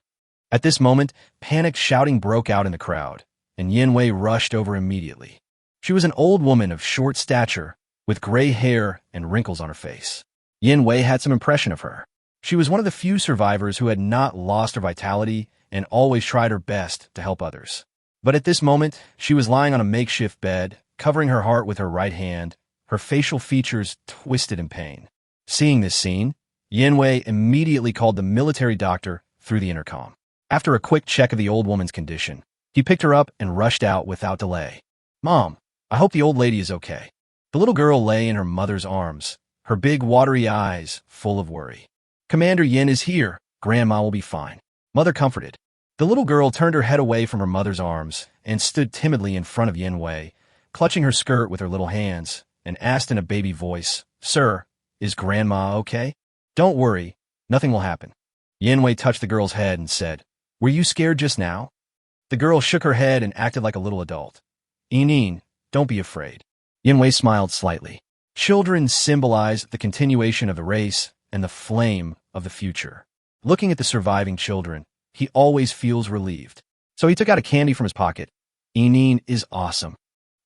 At this moment, panicked shouting broke out in the crowd, and Yin Wei rushed over immediately. She was an old woman of short stature, with gray hair and wrinkles on her face. Yin Wei had some impression of her. She was one of the few survivors who had not lost her vitality and always tried her best to help others. But at this moment, she was lying on a makeshift bed, covering her heart with her right hand, her facial features twisted in pain. Seeing this scene, Yin Wei immediately called the military doctor through the intercom. After a quick check of the old woman's condition, he picked her up and rushed out without delay. "Mom, I hope the old lady is okay." The little girl lay in her mother's arms, her big watery eyes full of worry. "Commander Yin is here. Grandma will be fine." Mother comforted. The little girl turned her head away from her mother's arms and stood timidly in front of Yin Wei, clutching her skirt with her little hands, and asked in a baby voice, "Sir, is Grandma okay?" "Don't worry. Nothing will happen." Yin Wei touched the girl's head and said, "Were you scared just now?" The girl shook her head and acted like a little adult. "Yin, don't be afraid." Yin Wei smiled slightly. Children symbolize the continuation of the race and the flame of the future. Looking at the surviving children, he always feels relieved. So he took out a candy from his pocket. "Yin is awesome."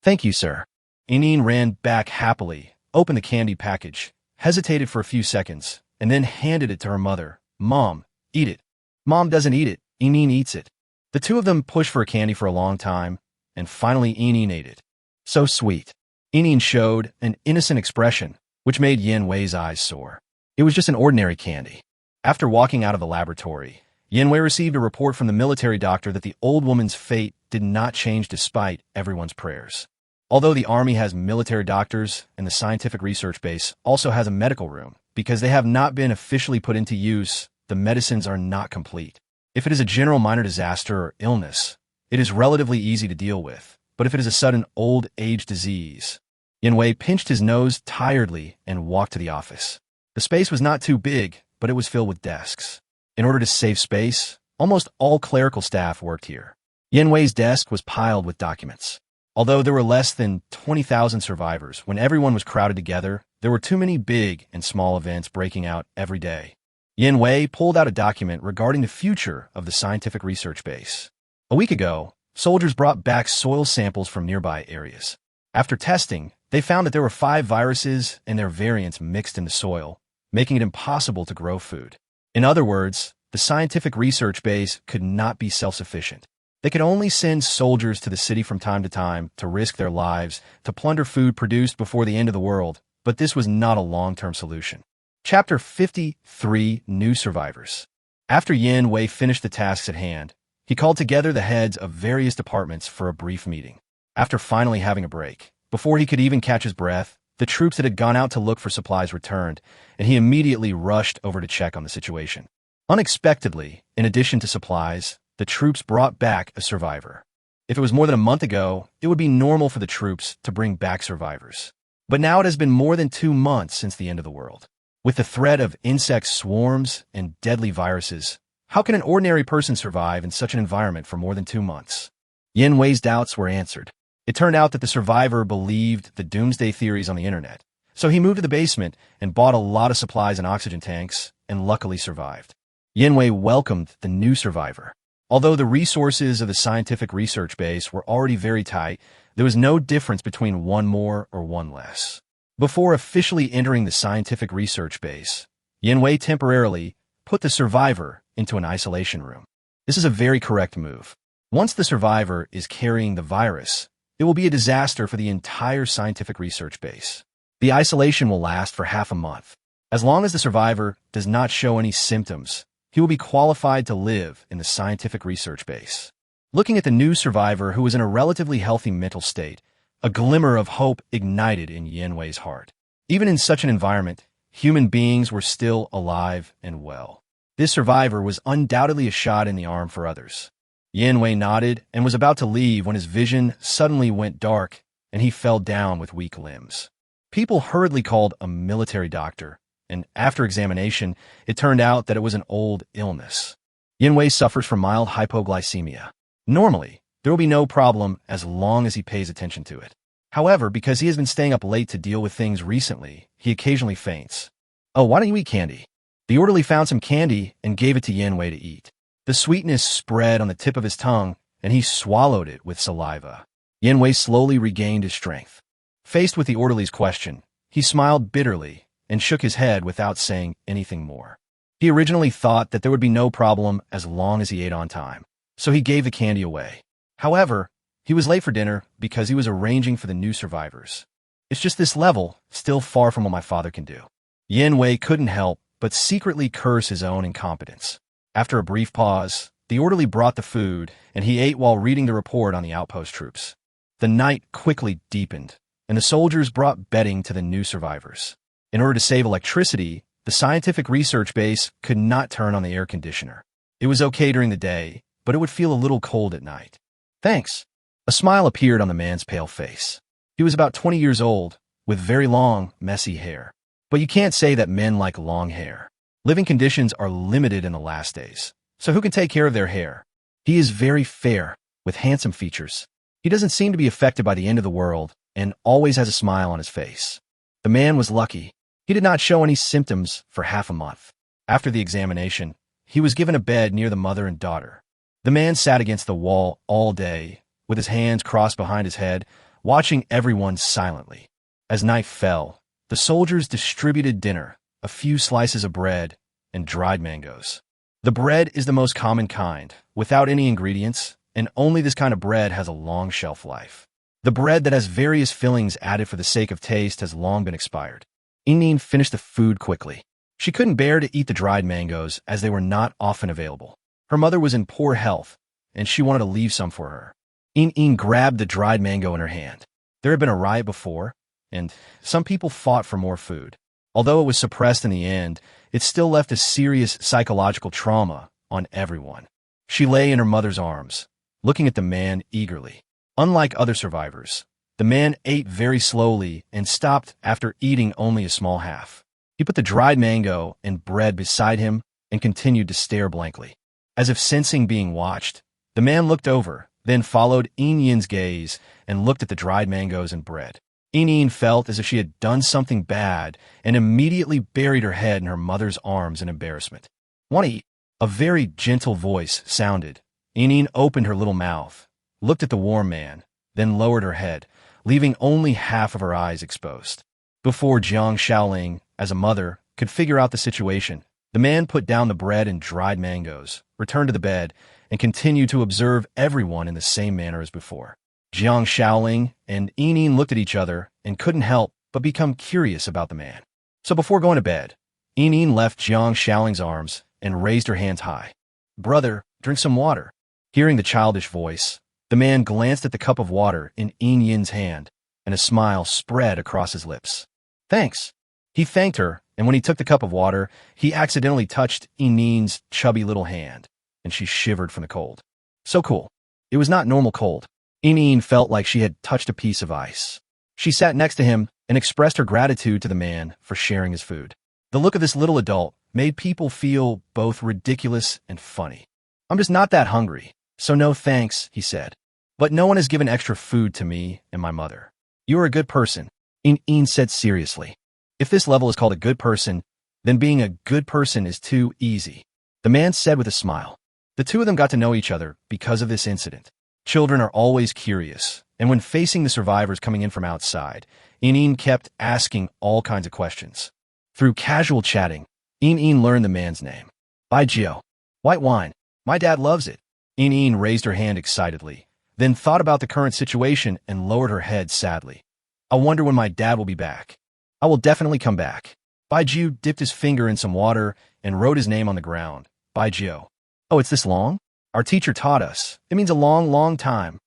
"Thank you, sir." Yin ran back happily, opened the candy package, hesitated for a few seconds, and then handed it to her mother. "Mom, eat it." "Mom doesn't eat it. Yin eats it." The two of them pushed for a candy for a long time, and finally Yin ate it. "So sweet." Yin showed an innocent expression, which made Yin Wei's eyes soar. It was just an ordinary candy. After walking out of the laboratory, Yin Wei received a report from the military doctor that the old woman's fate did not change despite everyone's prayers. Although the army has military doctors and the scientific research base also has a medical room, because they have not been officially put into use, the medicines are not complete. If it is a general minor disaster or illness, it is relatively easy to deal with, but if it is a sudden old age disease, Yin Wei pinched his nose tiredly and walked to the office. The space was not too big, but it was filled with desks. In order to save space, almost all clerical staff worked here. Yin Wei's desk was piled with documents. Although there were less than 20,000 survivors, when everyone was crowded together, there were too many big and small events breaking out every day. Yin Wei pulled out a document regarding the future of the scientific research base. A week ago, soldiers brought back soil samples from nearby areas. After testing, they found that there were 5 viruses and their variants mixed in the soil, making it impossible to grow food. In other words, the scientific research base could not be self-sufficient. They could only send soldiers to the city from time to time to risk their lives, to plunder food produced before the end of the world, but this was not a long-term solution. Chapter 53, New Survivors. After Yin Wei finished the tasks at hand, he called together the heads of various departments for a brief meeting. After finally having a break, before he could even catch his breath, the troops that had gone out to look for supplies returned, and he immediately rushed over to check on the situation. Unexpectedly, in addition to supplies, the troops brought back a survivor. If it was more than a month ago, it would be normal for the troops to bring back survivors. But now it has been more than 2 months since the end of the world. With the threat of insect swarms and deadly viruses, how can an ordinary person survive in such an environment for more than 2 months? Yin Wei's doubts were answered. It turned out that the survivor believed the doomsday theories on the internet, so he moved to the basement and bought a lot of supplies and oxygen tanks, and luckily survived. Yin Wei welcomed the new survivor. Although the resources of the scientific research base were already very tight, there was no difference between one more or one less. Before officially entering the scientific research base, Yanwei temporarily put the survivor into an isolation room. This is a very correct move. Once the survivor is carrying the virus, it will be a disaster for the entire scientific research base. The isolation will last for half a month. As long as the survivor does not show any symptoms, he will be qualified to live in the scientific research base. Looking at the new survivor who was in a relatively healthy mental state, a glimmer of hope ignited in Yanwei's heart. Even in such an environment, human beings were still alive and well. This survivor was undoubtedly a shot in the arm for others. Yanwei nodded and was about to leave when his vision suddenly went dark and he fell down with weak limbs. People hurriedly called a military doctor, and after examination, it turned out that it was an old illness. Yanwei suffers from mild hypoglycemia. Normally, there will be no problem as long as he pays attention to it. However, because he has been staying up late to deal with things recently, he occasionally faints. "Oh, why don't you eat candy?" The orderly found some candy and gave it to Yanwei to eat. The sweetness spread on the tip of his tongue, and he swallowed it with saliva. Yanwei slowly regained his strength. Faced with the orderly's question, he smiled bitterly and shook his head without saying anything more. He originally thought that there would be no problem as long as he ate on time, so he gave the candy away. However, he was late for dinner because he was arranging for the new survivors. "It's just this level, still far from what my father can do." Yanwei couldn't help but secretly curse his own incompetence. After a brief pause, the orderly brought the food, and he ate while reading the report on the outpost troops. The night quickly deepened, and the soldiers brought bedding to the new survivors. In order to save electricity, the scientific research base could not turn on the air conditioner. It was okay during the day, but it would feel a little cold at night. "Thanks." A smile appeared on the man's pale face. He was about 20 years old, with very long, messy hair. But you can't say that men like long hair. Living conditions are limited in the last days, so who can take care of their hair? He is very fair, with handsome features. He doesn't seem to be affected by the end of the world, and always has a smile on his face. The man was lucky. He did not show any symptoms for half a month. After the examination, he was given a bed near the mother and daughter. The man sat against the wall all day, with his hands crossed behind his head, watching everyone silently. As night fell, the soldiers distributed dinner, a few slices of bread, and dried mangoes. The bread is the most common kind, without any ingredients, and only this kind of bread has a long shelf life. The bread that has various fillings added for the sake of taste has long been expired. Inin finished the food quickly. She couldn't bear to eat the dried mangoes as they were not often available. Her mother was in poor health, and she wanted to leave some for her. Inin grabbed the dried mango in her hand. There had been a riot before, and some people fought for more food. Although it was suppressed in the end, it still left a serious psychological trauma on everyone. She lay in her mother's arms, looking at the man eagerly. Unlike other survivors, the man ate very slowly and stopped after eating only a small half. He put the dried mango and bread beside him and continued to stare blankly. As if sensing being watched, the man looked over, then followed Inin's gaze and looked at the dried mangoes and bread. Inin felt as if she had done something bad and immediately buried her head in her mother's arms in embarrassment. "Want to eat?" A very gentle voice sounded. Inin opened her little mouth, looked at the warm man, then lowered her head, leaving only half of her eyes exposed. Before Jiang Shaoling, as a mother, could figure out the situation, the man put down the bread and dried mangoes, returned to the bed, and continued to observe everyone in the same manner as before. Jiang Shaoling and Inin looked at each other and couldn't help but become curious about the man. So before going to bed, Inin left Jiang Shaoling's arms and raised her hands high. "Brother, drink some water." Hearing the childish voice, the man glanced at the cup of water in Inin's hand, and a smile spread across his lips. "Thanks." He thanked her, and when he took the cup of water, he accidentally touched Inin's chubby little hand, and she shivered from the cold. So cool. It was not normal cold. Inin felt like she had touched a piece of ice. She sat next to him and expressed her gratitude to the man for sharing his food. The look of this little adult made people feel both ridiculous and funny. "I'm just not that hungry, so no thanks," he said. "But no one has given extra food to me and my mother." "You are a good person," Inin said seriously. "If this level is called a good person, then being a good person is too easy," the man said with a smile. The two of them got to know each other because of this incident. Children are always curious, and when facing the survivors coming in from outside, In kept asking all kinds of questions. Through casual chatting, In learned the man's name. Bai Jiao. White wine. My dad loves it. In raised her hand excitedly, then thought about the current situation and lowered her head sadly. I wonder when my dad will be back. I will definitely come back. Bai Jiao dipped his finger in some water and wrote his name on the ground. Bai Jiao. Oh, it's this long? Our teacher taught us. It means a long, long time.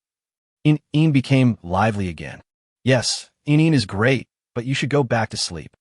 In became lively again. Yes, In is great, but you should go back to sleep.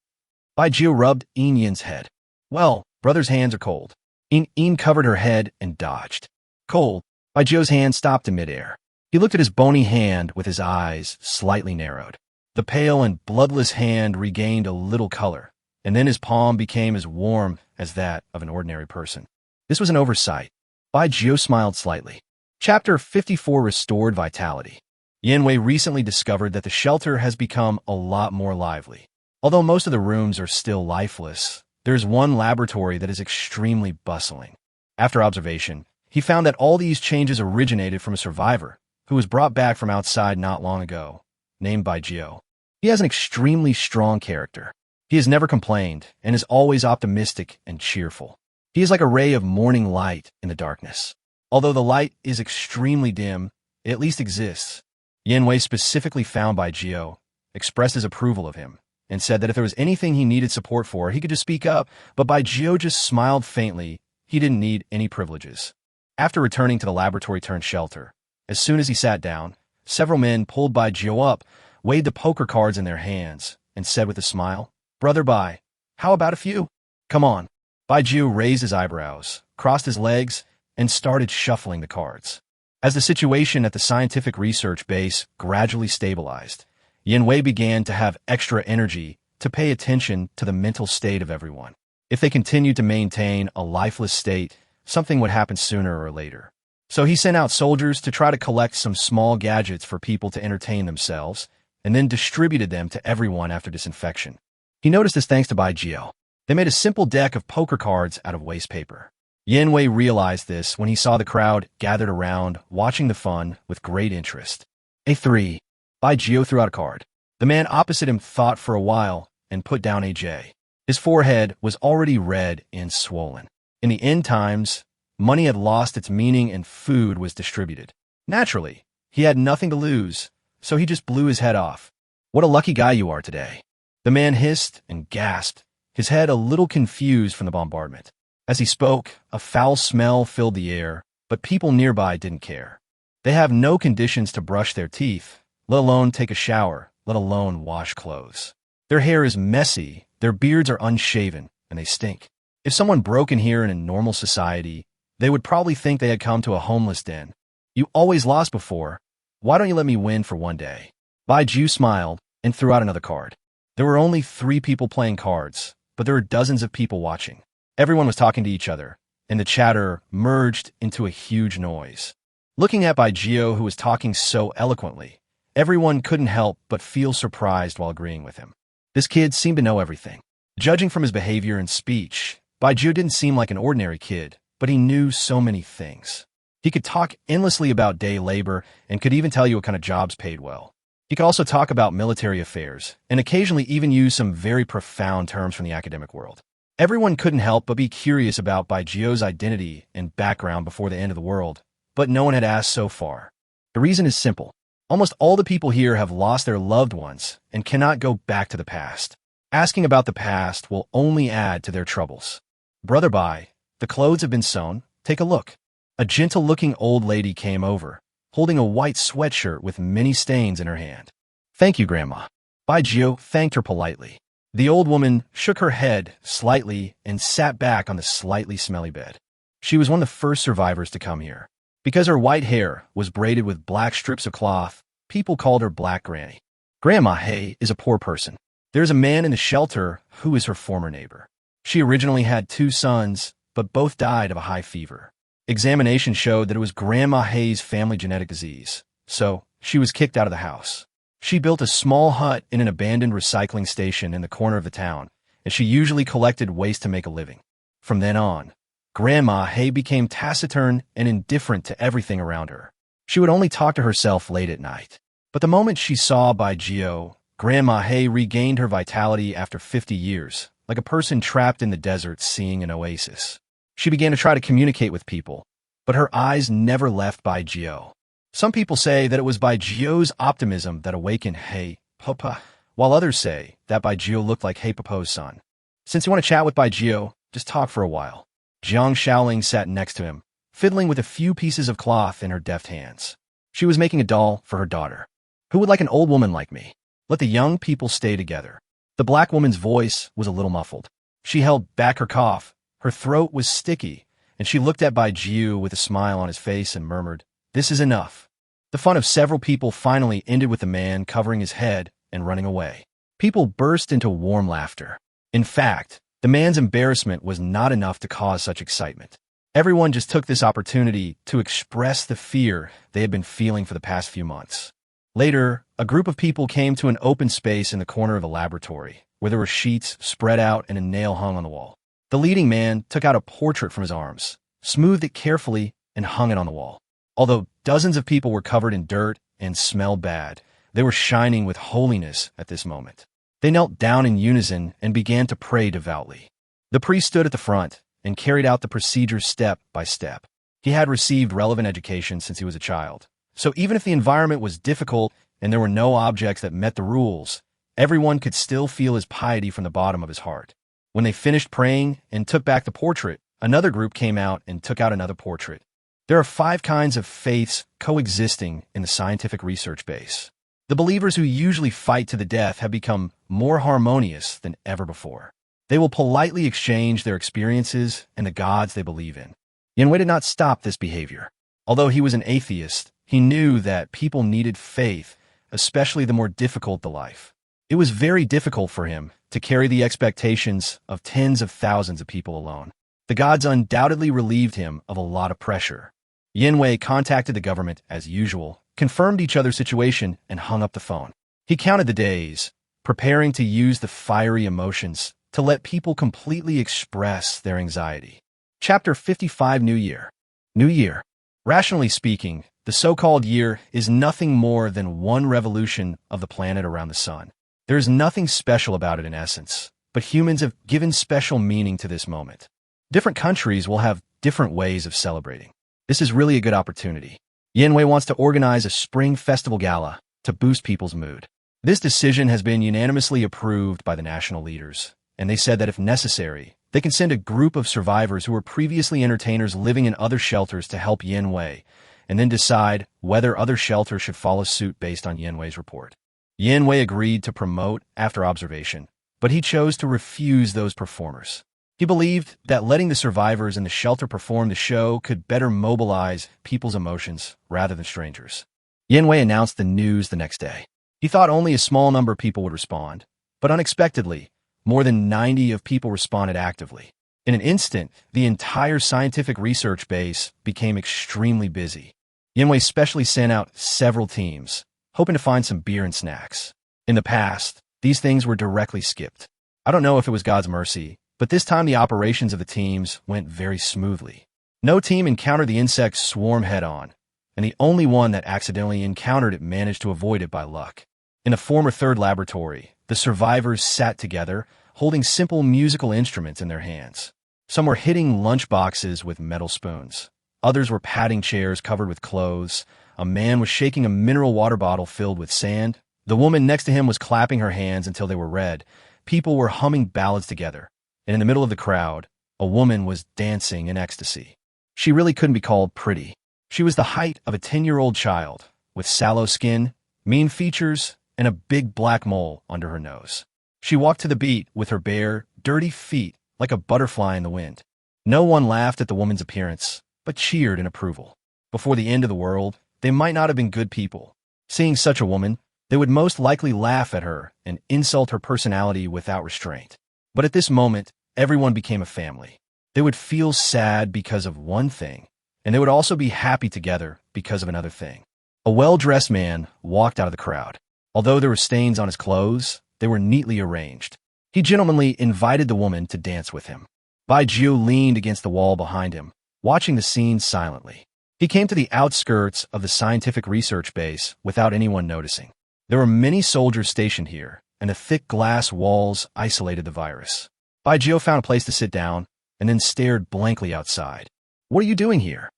Bai Jiao rubbed Yin's head. Well, brother's hands are cold. In covered her head and dodged. Cold. Bai Jiao's hand stopped in midair. He looked at his bony hand with his eyes slightly narrowed. The pale and bloodless hand regained a little color, and then his palm became as warm as that of an ordinary person. This was an oversight. Bai Jiao smiled slightly. Chapter 54 Restored Vitality. Yanwei recently discovered that the shelter has become a lot more lively. Although most of the rooms are still lifeless, there's one laboratory that is extremely bustling. After observation, he found that all these changes originated from a survivor who was brought back from outside not long ago, named Bai Jiao. He has an extremely strong character. He has never complained and is always optimistic and cheerful. He is like a ray of morning light in the darkness. Although the light is extremely dim, it at least exists. Yanwei specifically found Bai Jiao, expressed his approval of him, and said that if there was anything he needed support for, he could just speak up, but Bai Jiao just smiled faintly. He didn't need any privileges. After returning to the laboratory-turned-shelter, as soon as he sat down, several men pulled Bai Jiao up, weighed the poker cards in their hands, and said with a smile, Brother Bai, how about a few? Come on. Bai Jiao raised his eyebrows, crossed his legs, and started shuffling the cards. As the situation at the scientific research base gradually stabilized, Yanwei began to have extra energy to pay attention to the mental state of everyone. If they continued to maintain a lifeless state, something would happen sooner or later. So he sent out soldiers to try to collect some small gadgets for people to entertain themselves, and then distributed them to everyone after disinfection. He noticed this thanks to Bai Jiao. They made a simple deck of poker cards out of waste paper. Yanwei realized this when he saw the crowd gathered around, watching the fun with great interest. A 3. Bai Jiao threw out a card. The man opposite him thought for a while and put down a J. His forehead was already red and swollen. In the end times, money had lost its meaning and food was distributed. Naturally, he had nothing to lose, so he just blew his head off. What a lucky guy you are today. The man hissed and gasped, his head a little confused from the bombardment. As he spoke, a foul smell filled the air, but people nearby didn't care. They have no conditions to brush their teeth, let alone take a shower, let alone wash clothes. Their hair is messy, their beards are unshaven, and they stink. If someone broke in here in a normal society, they would probably think they had come to a homeless den. You always lost before. Why don't you let me win for one day? Bai Jiao smiled and threw out another card. There were only 3 people playing cards, but there were dozens of people watching. Everyone was talking to each other, and the chatter merged into a huge noise. Looking at Bai Jiao, who was talking so eloquently, everyone couldn't help but feel surprised while agreeing with him. This kid seemed to know everything. Judging from his behavior and speech, Bai Jiao didn't seem like an ordinary kid, but he knew so many things. He could talk endlessly about day labor and could even tell you what kind of jobs paid well. He could also talk about military affairs and occasionally even use some very profound terms from the academic world. Everyone couldn't help but be curious about Bai Jiao's identity and background before the end of the world, but no one had asked so far. The reason is simple. Almost all the people here have lost their loved ones and cannot go back to the past. Asking about the past will only add to their troubles. Brother Bai, the clothes have been sewn. Take a look. A gentle-looking old lady came over, holding a white sweatshirt with many stains in her hand. Thank you, Grandma. Bai Jiao thanked her politely. The old woman shook her head slightly and sat back on the slightly smelly bed. She was one of the first survivors to come here. Because her white hair was braided with black strips of cloth, people called her Black Granny. Grandma Hay is a poor person. There's a man in the shelter who is her former neighbor. She originally had 2 sons, but both died of a high fever. Examination showed that it was Grandma Hay's family genetic disease, so she was kicked out of the house. She built a small hut in an abandoned recycling station in the corner of the town, and she usually collected waste to make a living. From then on, Grandma He became taciturn and indifferent to everything around her. She would only talk to herself late at night. But the moment she saw Bai Jio, Grandma He regained her vitality after 50 years, like a person trapped in the desert seeing an oasis. She began to try to communicate with people, but her eyes never left Bai Jio. Some people say that it was Bai Jio's optimism that awakened He Papa, while others say that Bai Jio looked like He Papo's son. Since you want to chat with Bai Jio, just talk for a while. Jiang Shaoling sat next to him, fiddling with a few pieces of cloth in her deft hands. She was making a doll for her daughter. Who would like an old woman like me? Let the young people stay together. The black woman's voice was a little muffled. She held back her cough. Her throat was sticky, and she looked at Bai Jiu with a smile on his face and murmured, "This is enough." The fun of several people finally ended with the man covering his head and running away. People burst into warm laughter. In fact, the man's embarrassment was not enough to cause such excitement. Everyone just took this opportunity to express the fear they had been feeling for the past few months. Later, a group of people came to an open space in the corner of a laboratory, where there were sheets spread out and a nail hung on the wall. The leading man took out a portrait from his arms, smoothed it carefully, and hung it on the wall. Although dozens of people were covered in dirt and smelled bad, they were shining with holiness at this moment. They knelt down in unison and began to pray devoutly. The priest stood at the front and carried out the procedure step by step. He had received relevant education since he was a child. So even if the environment was difficult and there were no objects that met the rules, everyone could still feel his piety from the bottom of his heart. When they finished praying and took back the portrait, another group came out and took out another portrait. There are 5 kinds of faiths coexisting in the scientific research base. The believers who usually fight to the death have become more harmonious than ever before. They will politely exchange their experiences and the gods they believe in. Yan Wei did not stop this behavior. Although he was an atheist, he knew that people needed faith, especially the more difficult the life. It was very difficult for him to carry the expectations of tens of thousands of people alone. The gods undoubtedly relieved him of a lot of pressure. Yan Wei contacted the government as usual, confirmed each other's situation, and hung up the phone. He counted the days, preparing to use the fiery emotions to let people completely express their anxiety. Chapter 55 New Year. New Year. Rationally speaking, the so-called year is nothing more than one revolution of the planet around the sun. There is nothing special about it in essence, but humans have given special meaning to this moment. Different countries will have different ways of celebrating. This is really a good opportunity. Yan Wei wants to organize a spring festival gala to boost people's mood. This decision has been unanimously approved by the national leaders, and they said that if necessary, they can send a group of survivors who were previously entertainers living in other shelters to help Yan Wei, and then decide whether other shelters should follow suit based on Yan Wei's report. Yan Wei agreed to promote after observation, but he chose to refuse those performers. He believed that letting the survivors in the shelter perform the show could better mobilize people's emotions rather than strangers. Yan Wei announced the news the next day. He thought only a small number of people would respond, but unexpectedly, more than 90 of people responded actively. In an instant, the entire scientific research base became extremely busy. Yan Wei specially sent out several teams, hoping to find some beer and snacks. In the past, these things were directly skipped. I don't know if it was God's mercy, but this time the operations of the teams went very smoothly. No team encountered the insect's swarm head-on, and the only one that accidentally encountered it managed to avoid it by luck. In a former third laboratory, the survivors sat together, holding simple musical instruments in their hands. Some were hitting lunch boxes with metal spoons. Others were patting chairs covered with clothes. A man was shaking a mineral water bottle filled with sand. The woman next to him was clapping her hands until they were red. People were humming ballads together. And in the middle of the crowd, a woman was dancing in ecstasy. She really couldn't be called pretty. She was the height of a 10-year-old child, with sallow skin, mean features, and a big black mole under her nose. She walked to the beat with her bare, dirty feet like a butterfly in the wind. No one laughed at the woman's appearance, but cheered in approval. Before the end of the world, they might not have been good people. Seeing such a woman, they would most likely laugh at her and insult her personality without restraint. But at this moment, everyone became a family. They would feel sad because of one thing, and they would also be happy together because of another thing. A well-dressed man walked out of the crowd. Although there were stains on his clothes, they were neatly arranged. He gentlemanly invited the woman to dance with him. Bai Jiu leaned against the wall behind him, watching the scene silently. He came to the outskirts of the scientific research base without anyone noticing. There were many soldiers stationed here, and the thick glass walls isolated the virus. Bai Jiu found a place to sit down, and then stared blankly outside. "What are you doing here?"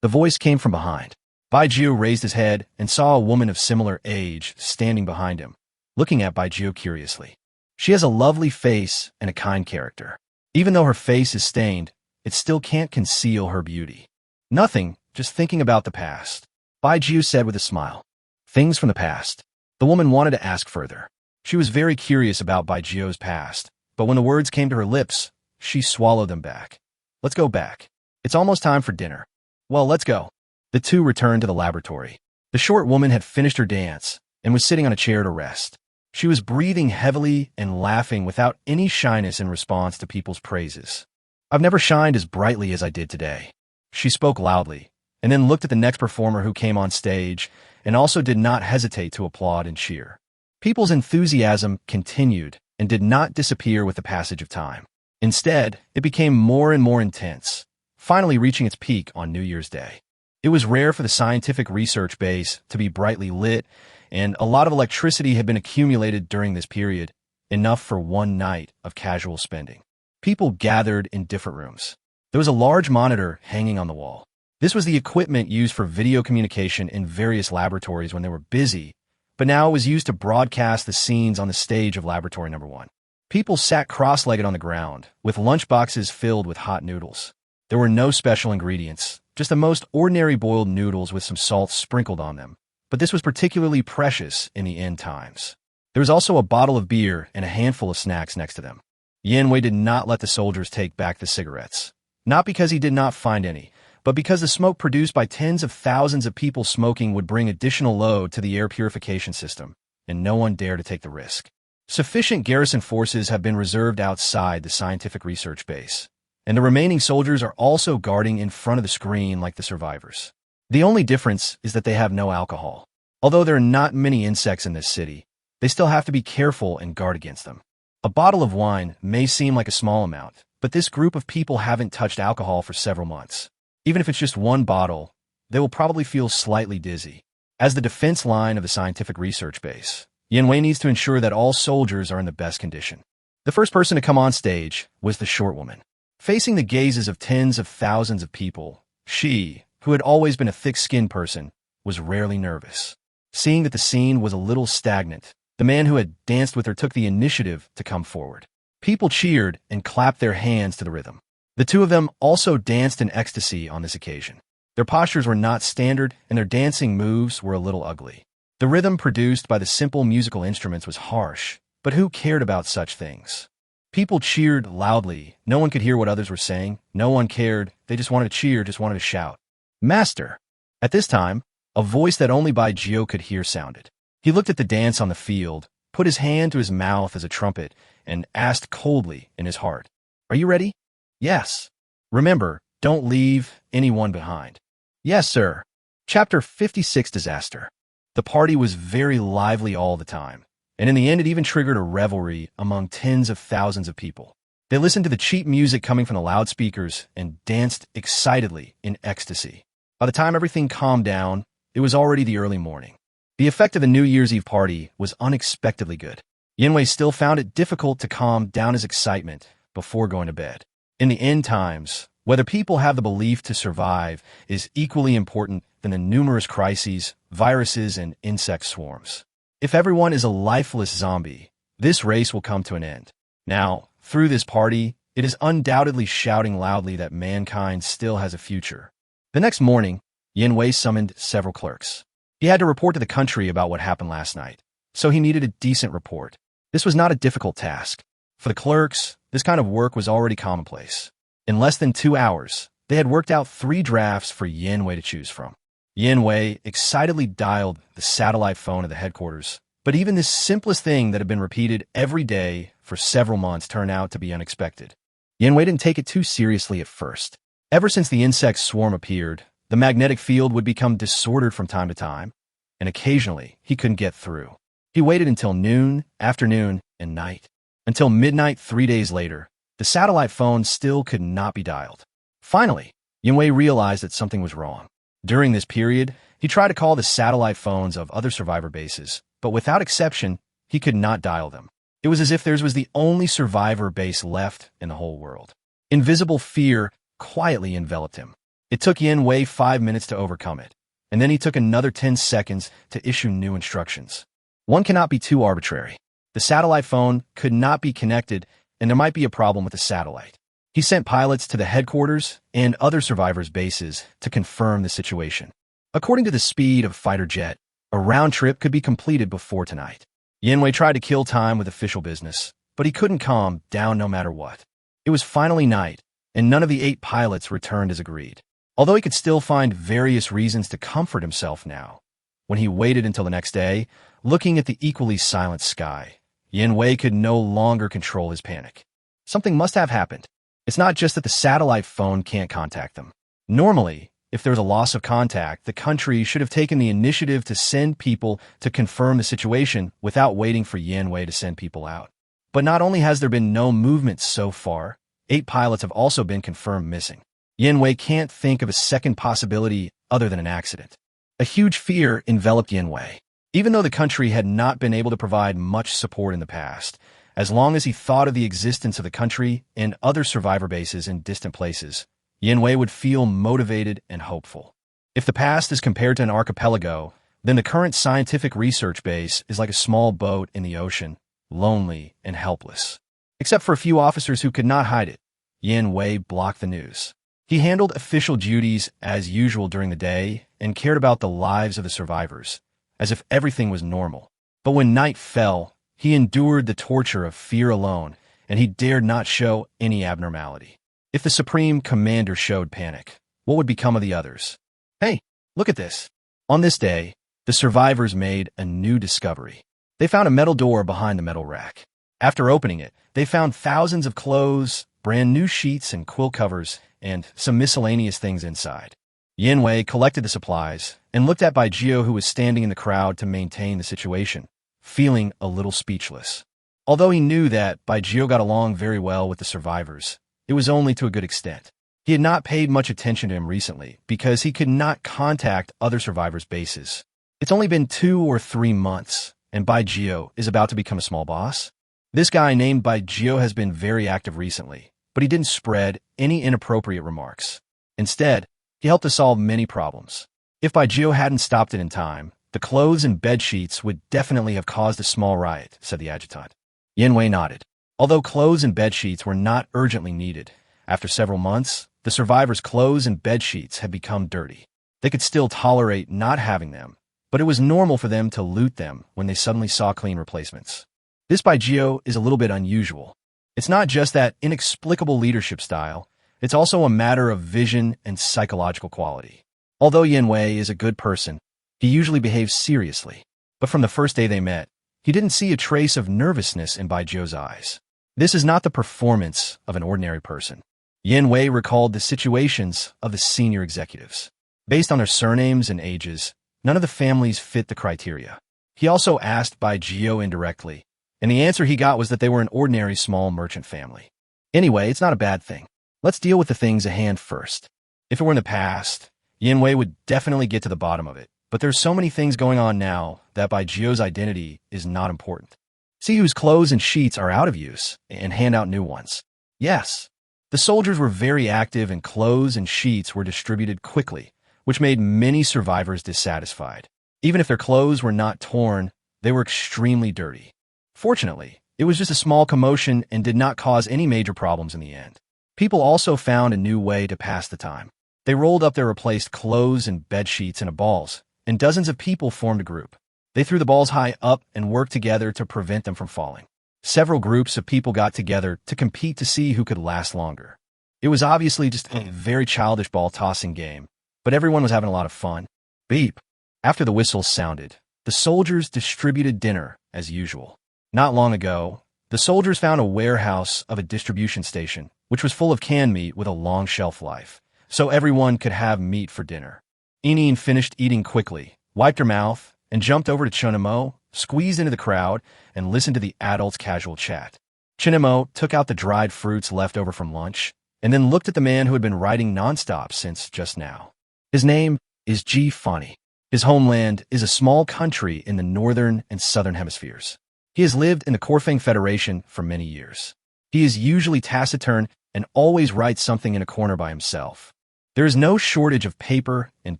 The voice came from behind. Bai Jiu raised his head and saw a woman of similar age standing behind him, looking at Bai Jiu curiously. She has a lovely face and a kind character. Even though her face is stained, it still can't conceal her beauty. "Nothing, just thinking about the past," Bai Jiu said with a smile. "Things from the past." The woman wanted to ask further. She was very curious about Bai Jiu's past, but when the words came to her lips, she swallowed them back. "Let's go back. It's almost time for dinner." "Well, let's go." The two returned to the laboratory. The short woman had finished her dance and was sitting on a chair to rest. She was breathing heavily and laughing without any shyness in response to people's praises. "I've never shined as brightly as I did today." She spoke loudly, and then looked at the next performer who came on stage, and also did not hesitate to applaud and cheer. People's enthusiasm continued and did not disappear with the passage of time. Instead, it became more and more intense, finally reaching its peak on New Year's Day. It was rare for the scientific research base to be brightly lit, and a lot of electricity had been accumulated during this period, enough for one night of casual spending. People gathered in different rooms. There was a large monitor hanging on the wall. This was the equipment used for video communication in various laboratories when they were busy, but now it was used to broadcast the scenes on the stage of Laboratory Number 1. People sat cross-legged on the ground, with lunchboxes filled with hot noodles. There were no special ingredients, just the most ordinary boiled noodles with some salt sprinkled on them. But this was particularly precious in the end times. There was also a bottle of beer and a handful of snacks next to them. Yuan Jia did not let the soldiers take back the cigarettes. Not because he did not find any, but because the smoke produced by tens of thousands of people smoking would bring additional load to the air purification system, and no one dared to take the risk. Sufficient garrison forces have been reserved outside the scientific research base, and the remaining soldiers are also guarding in front of the screen like the survivors. The only difference is that they have no alcohol. Although there are not many insects in this city, they still have to be careful and guard against them. A bottle of wine may seem like a small amount, but this group of people haven't touched alcohol for several months. Even if it's just one bottle, they will probably feel slightly dizzy. As the defense line of the scientific research base, Yuan Jia needs to ensure that all soldiers are in the best condition. The first person to come on stage was the short woman. Facing the gazes of tens of thousands of people, she, who had always been a thick-skinned person, was rarely nervous. Seeing that the scene was a little stagnant, the man who had danced with her took the initiative to come forward. People cheered and clapped their hands to the rhythm. The two of them also danced in ecstasy on this occasion. Their postures were not standard, and their dancing moves were a little ugly. The rhythm produced by the simple musical instruments was harsh, but who cared about such things? People cheered loudly. No one could hear what others were saying. No one cared. They just wanted to cheer, just wanted to shout. "Master!" At this time, a voice that only Bai Jiu could hear sounded. He looked at the dance on the field, put his hand to his mouth as a trumpet, and asked coldly in his heart, "Are you ready?" "Yes." "Remember, don't leave anyone behind." "Yes, sir." Chapter 56 Disaster. The party was very lively all the time, and in the end it even triggered a revelry among tens of thousands of people. They listened to the cheap music coming from the loudspeakers and danced excitedly in ecstasy. By the time everything calmed down, it was already the early morning. The effect of the New Year's Eve party was unexpectedly good. Yuan Jia still found it difficult to calm down his excitement before going to bed. In the end times, whether people have the belief to survive is equally important than the numerous crises, viruses, and insect swarms. If everyone is a lifeless zombie, this race will come to an end. Now, through this party, it is undoubtedly shouting loudly that mankind still has a future. The next morning, Yuan Jia summoned several clerks. He had to report to the country about what happened last night, so he needed a decent report. This was not a difficult task. For the clerks, this kind of work was already commonplace. In less than 2 hours, they had worked out 3 drafts for Yuan Jia to choose from. Yuan Jia excitedly dialed the satellite phone of the headquarters, but even this simplest thing that had been repeated every day for several months turned out to be unexpected. Yuan Jia didn't take it too seriously at first. Ever since the insect swarm appeared, the magnetic field would become disordered from time to time, and occasionally he couldn't get through. He waited until noon, afternoon, and night. Until midnight 3 days later, The satellite phone still could not be dialed. Finally, Yinwei realized that something was wrong. During this period, he tried to call the satellite phones of other survivor bases, but without exception, he could not dial them. It was as if theirs was the only survivor base left in the whole world. Invisible fear quietly enveloped him. It took Yinwei 5 minutes to overcome it, and then he took another 10 seconds to issue new instructions. One cannot be too arbitrary. The satellite phone could not be connected, and there might be a problem with the satellite. He sent pilots to the headquarters and other survivors' bases to confirm the situation. According to the speed of fighter jet, a round trip could be completed before tonight. Yinwei tried to kill time with official business, but he couldn't calm down no matter what. It was finally night, and none of the 8 pilots returned as agreed. Although he could still find various reasons to comfort himself now, when he waited until the next day, looking at the equally silent sky, Yinwei could no longer control his panic. Something must have happened. It's not just that the satellite phone can't contact them. Normally, if there's a loss of contact, the country should have taken the initiative to send people to confirm the situation without waiting for Yinwei to send people out. But not only has there been no movement so far, 8 pilots have also been confirmed missing. Yinwei can't think of a second possibility other than an accident. A huge fear enveloped Yinwei. Even though the country had not been able to provide much support in the past, as long as he thought of the existence of the country and other survivor bases in distant places, Yinwei would feel motivated and hopeful. If the past is compared to an archipelago, then the current scientific research base is like a small boat in the ocean, lonely and helpless. Except for a few officers who could not hide it, Yinwei blocked the news. He handled official duties as usual during the day and cared about the lives of the survivors, as if everything was normal. But when night fell, he endured the torture of fear alone, and he dared not show any abnormality. If the Supreme Commander showed panic, what would become of the others? Hey, look at this. On this day, the survivors made a new discovery. They found a metal door behind the metal rack. After opening it, they found thousands of clothes, brand new sheets and quilt covers, and some miscellaneous things inside. Yinwei collected the supplies and looked at Bai Jio, who was standing in the crowd to maintain the situation, feeling a little speechless. Although he knew that Bai Jio got along very well with the survivors, it was only to a good extent. He had not paid much attention to him recently because he could not contact other survivors' bases. It's only been 2 or 3 months, and Bai Jio is about to become a small boss. This guy named Bai Jio has been very active recently, but he didn't spread any inappropriate remarks. Instead, he helped to solve many problems. If Bai Jio hadn't stopped it in time, the clothes and bed sheets would definitely have caused a small riot, said the adjutant. Yinwei nodded. Although clothes and bed sheets were not urgently needed, after several months, the survivors' clothes and bed sheets had become dirty. They could still tolerate not having them, but it was normal for them to loot them when they suddenly saw clean replacements. This Bai Jio is a little bit unusual. It's not just that inexplicable leadership style, it's also a matter of vision and psychological quality. Although Yinwei is a good person, he usually behaves seriously. But from the first day they met, he didn't see a trace of nervousness in Bai Jio's eyes. This is not the performance of an ordinary person. Yinwei recalled the situations of the senior executives. Based on their surnames and ages, none of the families fit the criteria. He also asked Bai Jio indirectly, and the answer he got was that they were an ordinary small merchant family. Anyway, it's not a bad thing. Let's deal with the things at hand first. If it were in the past, Yinwei would definitely get to the bottom of it, but there's so many things going on now that Bai Jio's identity is not important. See whose clothes and sheets are out of use, and hand out new ones. Yes, the soldiers were very active and clothes and sheets were distributed quickly, which made many survivors dissatisfied. Even if their clothes were not torn, they were extremely dirty. Fortunately, it was just a small commotion and did not cause any major problems in the end. People also found a new way to pass the time. They rolled up their replaced clothes and bed sheets into balls, and dozens of people formed a group. They threw the balls high up and worked together to prevent them from falling. Several groups of people got together to compete to see who could last longer. It was obviously just a very childish ball-tossing game, but everyone was having a lot of fun. Beep. After the whistles sounded, the soldiers distributed dinner as usual. Not long ago, the soldiers found a warehouse of a distribution station, which was full of canned meat with a long shelf life, so everyone could have meat for dinner. Ineen finished eating quickly, wiped her mouth, and jumped over to Chun Mo, squeezed into the crowd, and listened to the adults' casual chat. Chun Mo took out the dried fruits left over from lunch, and then looked at the man who had been writing nonstop since just now. His name is Ji Fani. His homeland is a small country in the northern and southern hemispheres. He has lived in the Corfang Federation for many years. He is usually taciturn and always writes something in a corner by himself. There is no shortage of paper and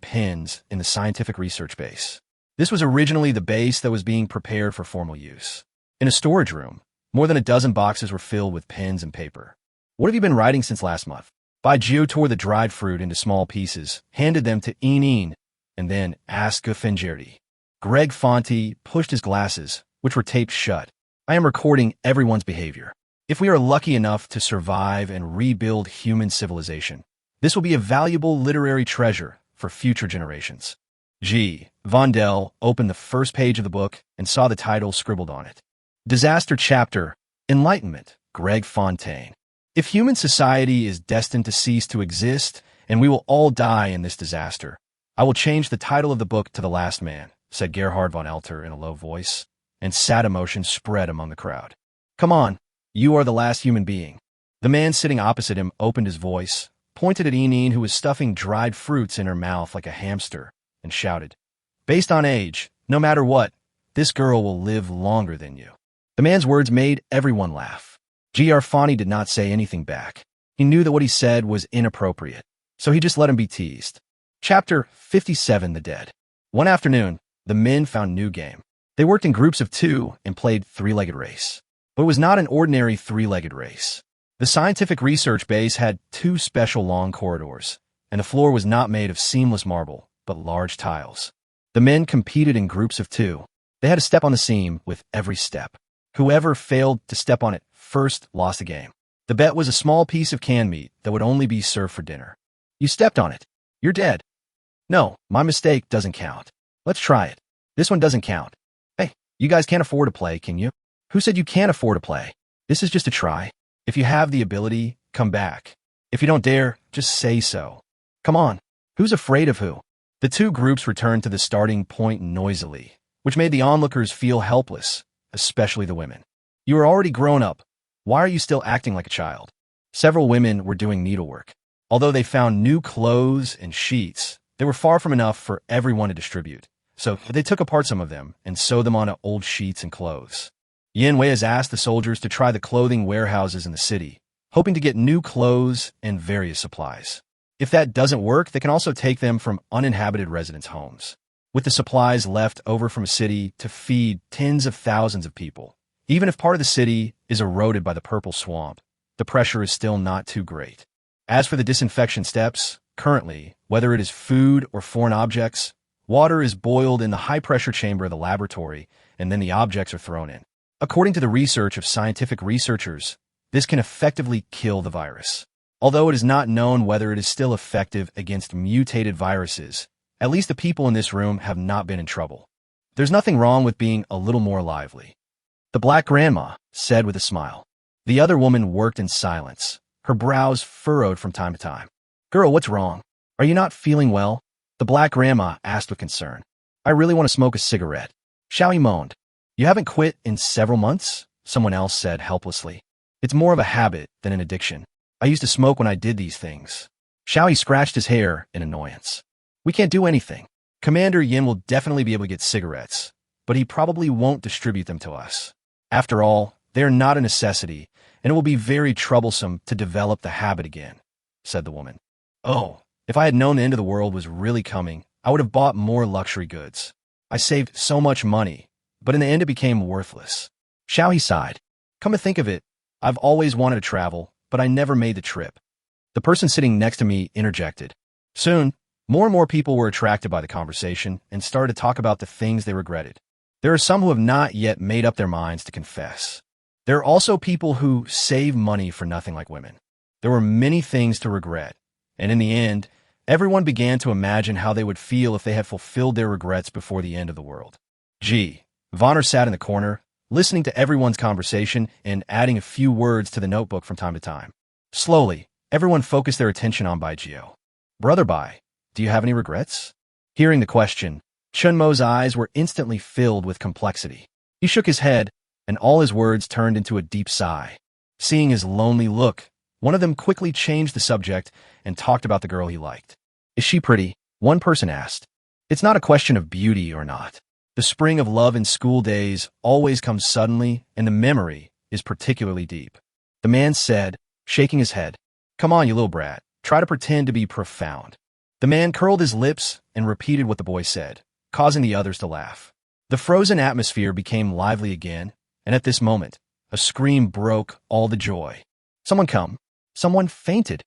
pens in the scientific research base. This was originally the base that was being prepared for formal use. In a storage room, more than a dozen boxes were filled with pens and paper. What have you been writing since last month? Bai Jiu tore the dried fruit into small pieces, handed them to Yin, and then asked Guffingerti. Greg Fonte pushed his glasses, which were taped shut. I am recording everyone's behavior. If we are lucky enough to survive and rebuild human civilization, this will be a valuable literary treasure for future generations. G. Vondel opened the first page of the book and saw the title scribbled on it. Disaster Chapter, Enlightenment, Greg Fontaine. If human society is destined to cease to exist, and we will all die in this disaster, I will change the title of the book to The Last Man, said Gerhard von Elter in a low voice, and sad emotion spread among the crowd. Come on, you are the last human being. The man sitting opposite him opened his voice, pointed at Yin, who was stuffing dried fruits in her mouth like a hamster, and shouted, Based on age, no matter what, this girl will live longer than you. The man's words made everyone laugh. G.R. Fani did not say anything back. He knew that what he said was inappropriate, so he just let him be teased. Chapter 57, The Dead. One afternoon, the men found a new game. They worked in groups of 2 and played three-legged race. But it was not an ordinary three-legged race. The scientific research base had 2 special long corridors, and the floor was not made of seamless marble, but large tiles. The men competed in groups of 2. They had to step on the seam with every step. Whoever failed to step on it first lost the game. The bet was a small piece of canned meat that would only be served for dinner. You stepped on it. You're dead. No, my mistake doesn't count. Let's try it. This one doesn't count. Hey, you guys can't afford to play, can you? Who said you can't afford to play? This is just a try. If you have the ability, come back. If you don't dare, just say so. Come on. Who's afraid of who? The 2 groups returned to the starting point noisily, which made the onlookers feel helpless, especially the women. You are already grown up. Why are you still acting like a child? Several women were doing needlework. Although they found new clothes and sheets, they were far from enough for everyone to distribute. So they took apart some of them and sewed them onto old sheets and clothes. Yin Wei has asked the soldiers to try the clothing warehouses in the city, hoping to get new clothes and various supplies. If that doesn't work, they can also take them from uninhabited residents' homes. With the supplies left over from a city to feed tens of thousands of people, even if part of the city is eroded by the purple swamp, the pressure is still not too great. As for the disinfection steps, currently, whether it is food or foreign objects, water is boiled in the high-pressure chamber of the laboratory, and then the objects are thrown in. According to the research of scientific researchers, this can effectively kill the virus. Although it is not known whether it is still effective against mutated viruses, at least the people in this room have not been in trouble. There's nothing wrong with being a little more lively. The black grandma said with a smile. The other woman worked in silence, her brows furrowed from time to time. Girl, what's wrong? Are you not feeling well? The black grandma asked with concern. I really want to smoke a cigarette. Xiaoyi moaned. You haven't quit in several months? Someone else said helplessly. It's more of a habit than an addiction. I used to smoke when I did these things. Xiaoyi scratched his hair in annoyance. We can't do anything. Commander Yin will definitely be able to get cigarettes, but he probably won't distribute them to us. After all, they are not a necessity, and it will be very troublesome to develop the habit again, said the woman. Oh, if I had known the end of the world was really coming, I would have bought more luxury goods. I saved so much money, but in the end it became worthless. Xiaoyi sighed. Come to think of it, I've always wanted to travel, but I never made the trip. The person sitting next to me interjected. Soon, more and more people were attracted by the conversation and started to talk about the things they regretted. There are some who have not yet made up their minds to confess. There are also people who save money for nothing like women. There were many things to regret, and in the end, everyone began to imagine how they would feel if they had fulfilled their regrets before the end of the world. Vonner sat in the corner, listening to everyone's conversation and adding a few words to the notebook from time to time. Slowly, everyone focused their attention on Bai Jiu. Brother Bai, do you have any regrets? Hearing the question, Chun Mo's eyes were instantly filled with complexity. He shook his head, and all his words turned into a deep sigh. Seeing his lonely look, one of them quickly changed the subject and talked about the girl he liked. Is she pretty? One person asked. It's not a question of beauty or not. The spring of love in school days always comes suddenly, and the memory is particularly deep. The man said, shaking his head. Come on, you little brat. Try to pretend to be profound. The man curled his lips and repeated what the boy said, causing the others to laugh. The frozen atmosphere became lively again, and at this moment, a scream broke all the joy. Someone come. Someone fainted.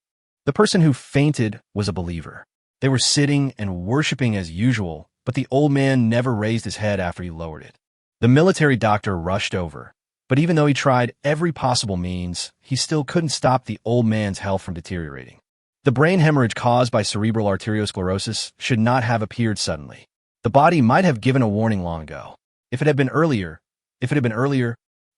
The person who fainted was a believer. They were sitting and worshiping as usual, but the old man never raised his head after he lowered it. The military doctor rushed over, but even though he tried every possible means, he still couldn't stop the old man's health from deteriorating. The brain hemorrhage caused by cerebral arteriosclerosis should not have appeared suddenly. The body might have given a warning long ago. If it had been earlier,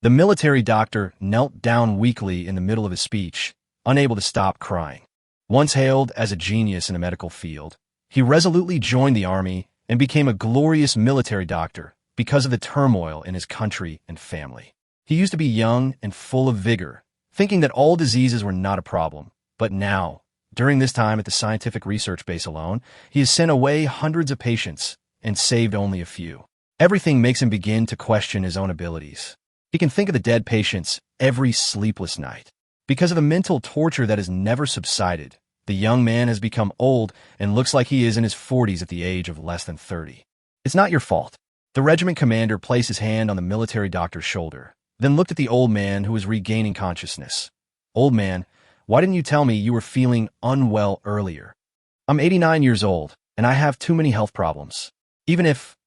the military doctor knelt down weakly in the middle of his speech, unable to stop crying. Once hailed as a genius in the medical field, he resolutely joined the army and became a glorious military doctor because of the turmoil in his country and family. He used to be young and full of vigor, thinking that all diseases were not a problem, but now, during this time at the scientific research base alone, he has sent away hundreds of patients and saved only a few. Everything makes him begin to question his own abilities. He can think of the dead patients every sleepless night. Because of the mental torture that has never subsided, the young man has become old and looks like he is in his 40s at the age of less than 30. It's not your fault. The regiment commander placed his hand on the military doctor's shoulder, then looked at the old man who was regaining consciousness. Old man, why didn't you tell me you were feeling unwell earlier? I'm 89 years old, and I have too many health problems. Even if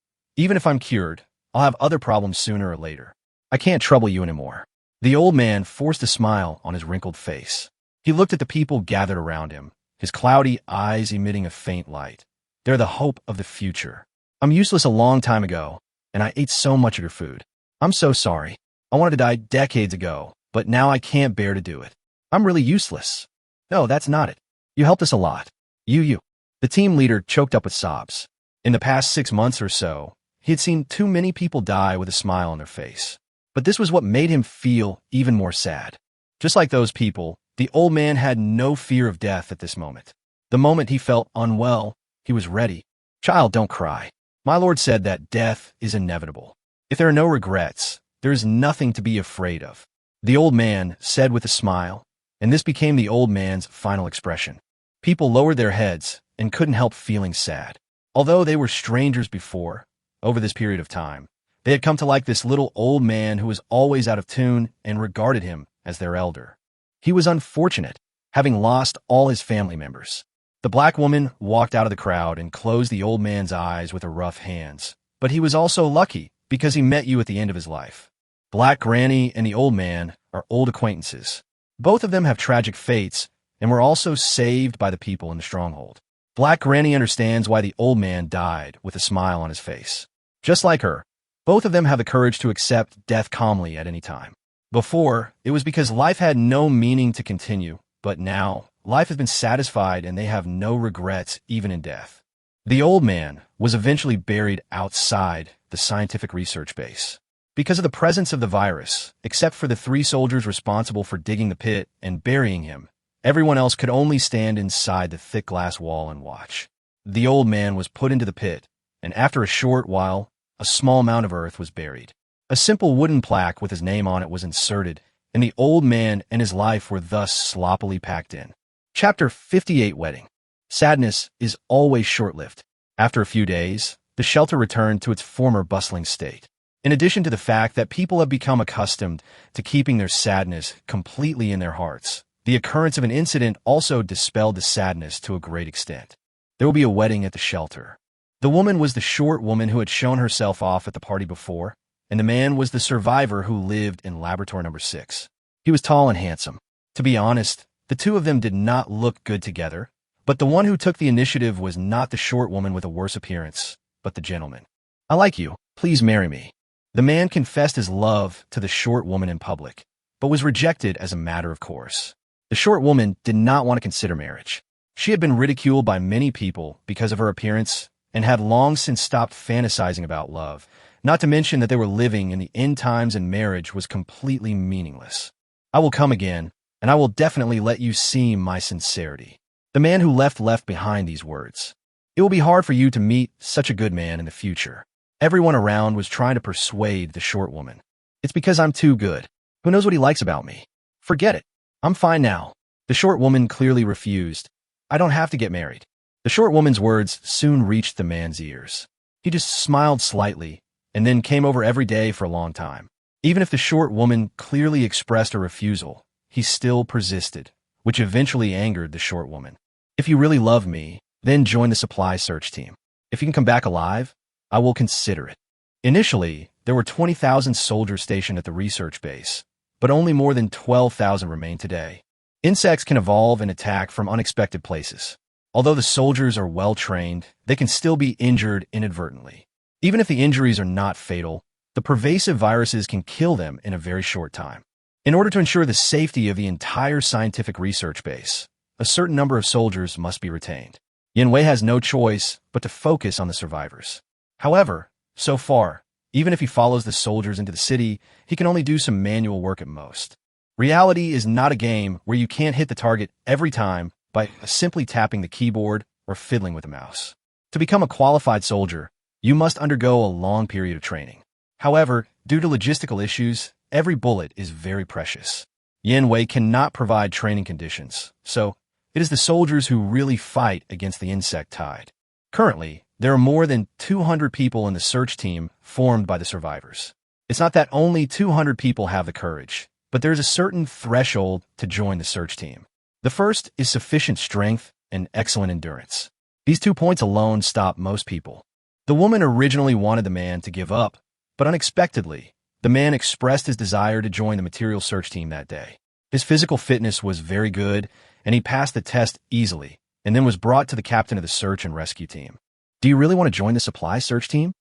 I'm cured, I'll have other problems sooner or later. I can't trouble you anymore. The old man forced a smile on his wrinkled face. He looked at the people gathered around him, his cloudy eyes emitting a faint light. They're the hope of the future. I'm useless a long time ago, and I ate so much of your food. I'm so sorry. I wanted to die decades ago, but now I can't bear to do it. I'm really useless. No, that's not it. You helped us a lot. You. The team leader choked up with sobs. In the past 6 months or so, he had seen too many people die with a smile on their face. But this was what made him feel even more sad. Just like those people, the old man had no fear of death at this moment. The moment he felt unwell, he was ready. Child, don't cry. My lord said that death is inevitable. If there are no regrets, there is nothing to be afraid of. The old man said with a smile, and this became the old man's final expression. People lowered their heads and couldn't help feeling sad. Although they were strangers before, over this period of time, they had come to like this little old man who was always out of tune and regarded him as their elder. He was unfortunate, having lost all his family members. The black woman walked out of the crowd and closed the old man's eyes with her rough hands. But he was also lucky because he met you at the end of his life. Black Granny and the old man are old acquaintances. Both of them have tragic fates and were also saved by the people in the stronghold. Black Granny understands why the old man died with a smile on his face. Just like her, both of them have the courage to accept death calmly at any time. Before, it was because life had no meaning to continue, but now, life has been satisfied and they have no regrets even in death. The old man was eventually buried outside the scientific research base. Because of the presence of the virus, except for the 3 soldiers responsible for digging the pit and burying him, everyone else could only stand inside the thick glass wall and watch. The old man was put into the pit, and after a short while, a small mound of earth was buried. A simple wooden plaque with his name on it was inserted, and the old man and his life were thus sloppily packed in. Chapter 58 Wedding. Sadness is always short-lived. After a few days, the shelter returned to its former bustling state. In addition to the fact that people have become accustomed to keeping their sadness completely in their hearts, the occurrence of an incident also dispelled the sadness to a great extent. There will be a wedding at the shelter. The woman was the short woman who had shown herself off at the party before, and the man was the survivor who lived in laboratory number 6. He was tall and handsome. To be honest, the two of them did not look good together, but the one who took the initiative was not the short woman with a worse appearance, but the gentleman. I like you. Please marry me. The man confessed his love to the short woman in public, but was rejected as a matter of course. The short woman did not want to consider marriage. She had been ridiculed by many people because of her appearance and had long since stopped fantasizing about love, not to mention that they were living in the end times and marriage was completely meaningless. I will come again, and I will definitely let you see my sincerity. The man who left behind these words. It will be hard for you to meet such a good man in the future. Everyone around was trying to persuade the short woman. It's because I'm too good. Who knows what he likes about me? Forget it. I'm fine now. The short woman clearly refused. I don't have to get married. The short woman's words soon reached the man's ears. He just smiled slightly, and then came over every day for a long time. Even if the short woman clearly expressed a refusal, he still persisted, which eventually angered the short woman. If you really love me, then join the supply search team. If you can come back alive, I will consider it. Initially, there were 20,000 soldiers stationed at the research base, but only more than 12,000 remain today. Insects can evolve and attack from unexpected places. Although the soldiers are well-trained, they can still be injured inadvertently. Even if the injuries are not fatal, the pervasive viruses can kill them in a very short time. In order to ensure the safety of the entire scientific research base, a certain number of soldiers must be retained. Yin Wei has no choice but to focus on the survivors. However, so far, even if he follows the soldiers into the city, he can only do some manual work at most. Reality is not a game where you can't hit the target every time by simply tapping the keyboard or fiddling with the mouse. To become a qualified soldier, you must undergo a long period of training. However, due to logistical issues, every bullet is very precious. Yin Wei cannot provide training conditions, so it is the soldiers who really fight against the insect tide. Currently, there are more than 200 people in the search team formed by the survivors. It's not that only 200 people have the courage, but there's a certain threshold to join the search team. The first is sufficient strength and excellent endurance. These 2 points alone stop most people. The woman originally wanted the man to give up, but unexpectedly, the man expressed his desire to join the material search team that day. His physical fitness was very good, and he passed the test easily, and then was brought to the captain of the search and rescue team. Do you really want to join the supply search team?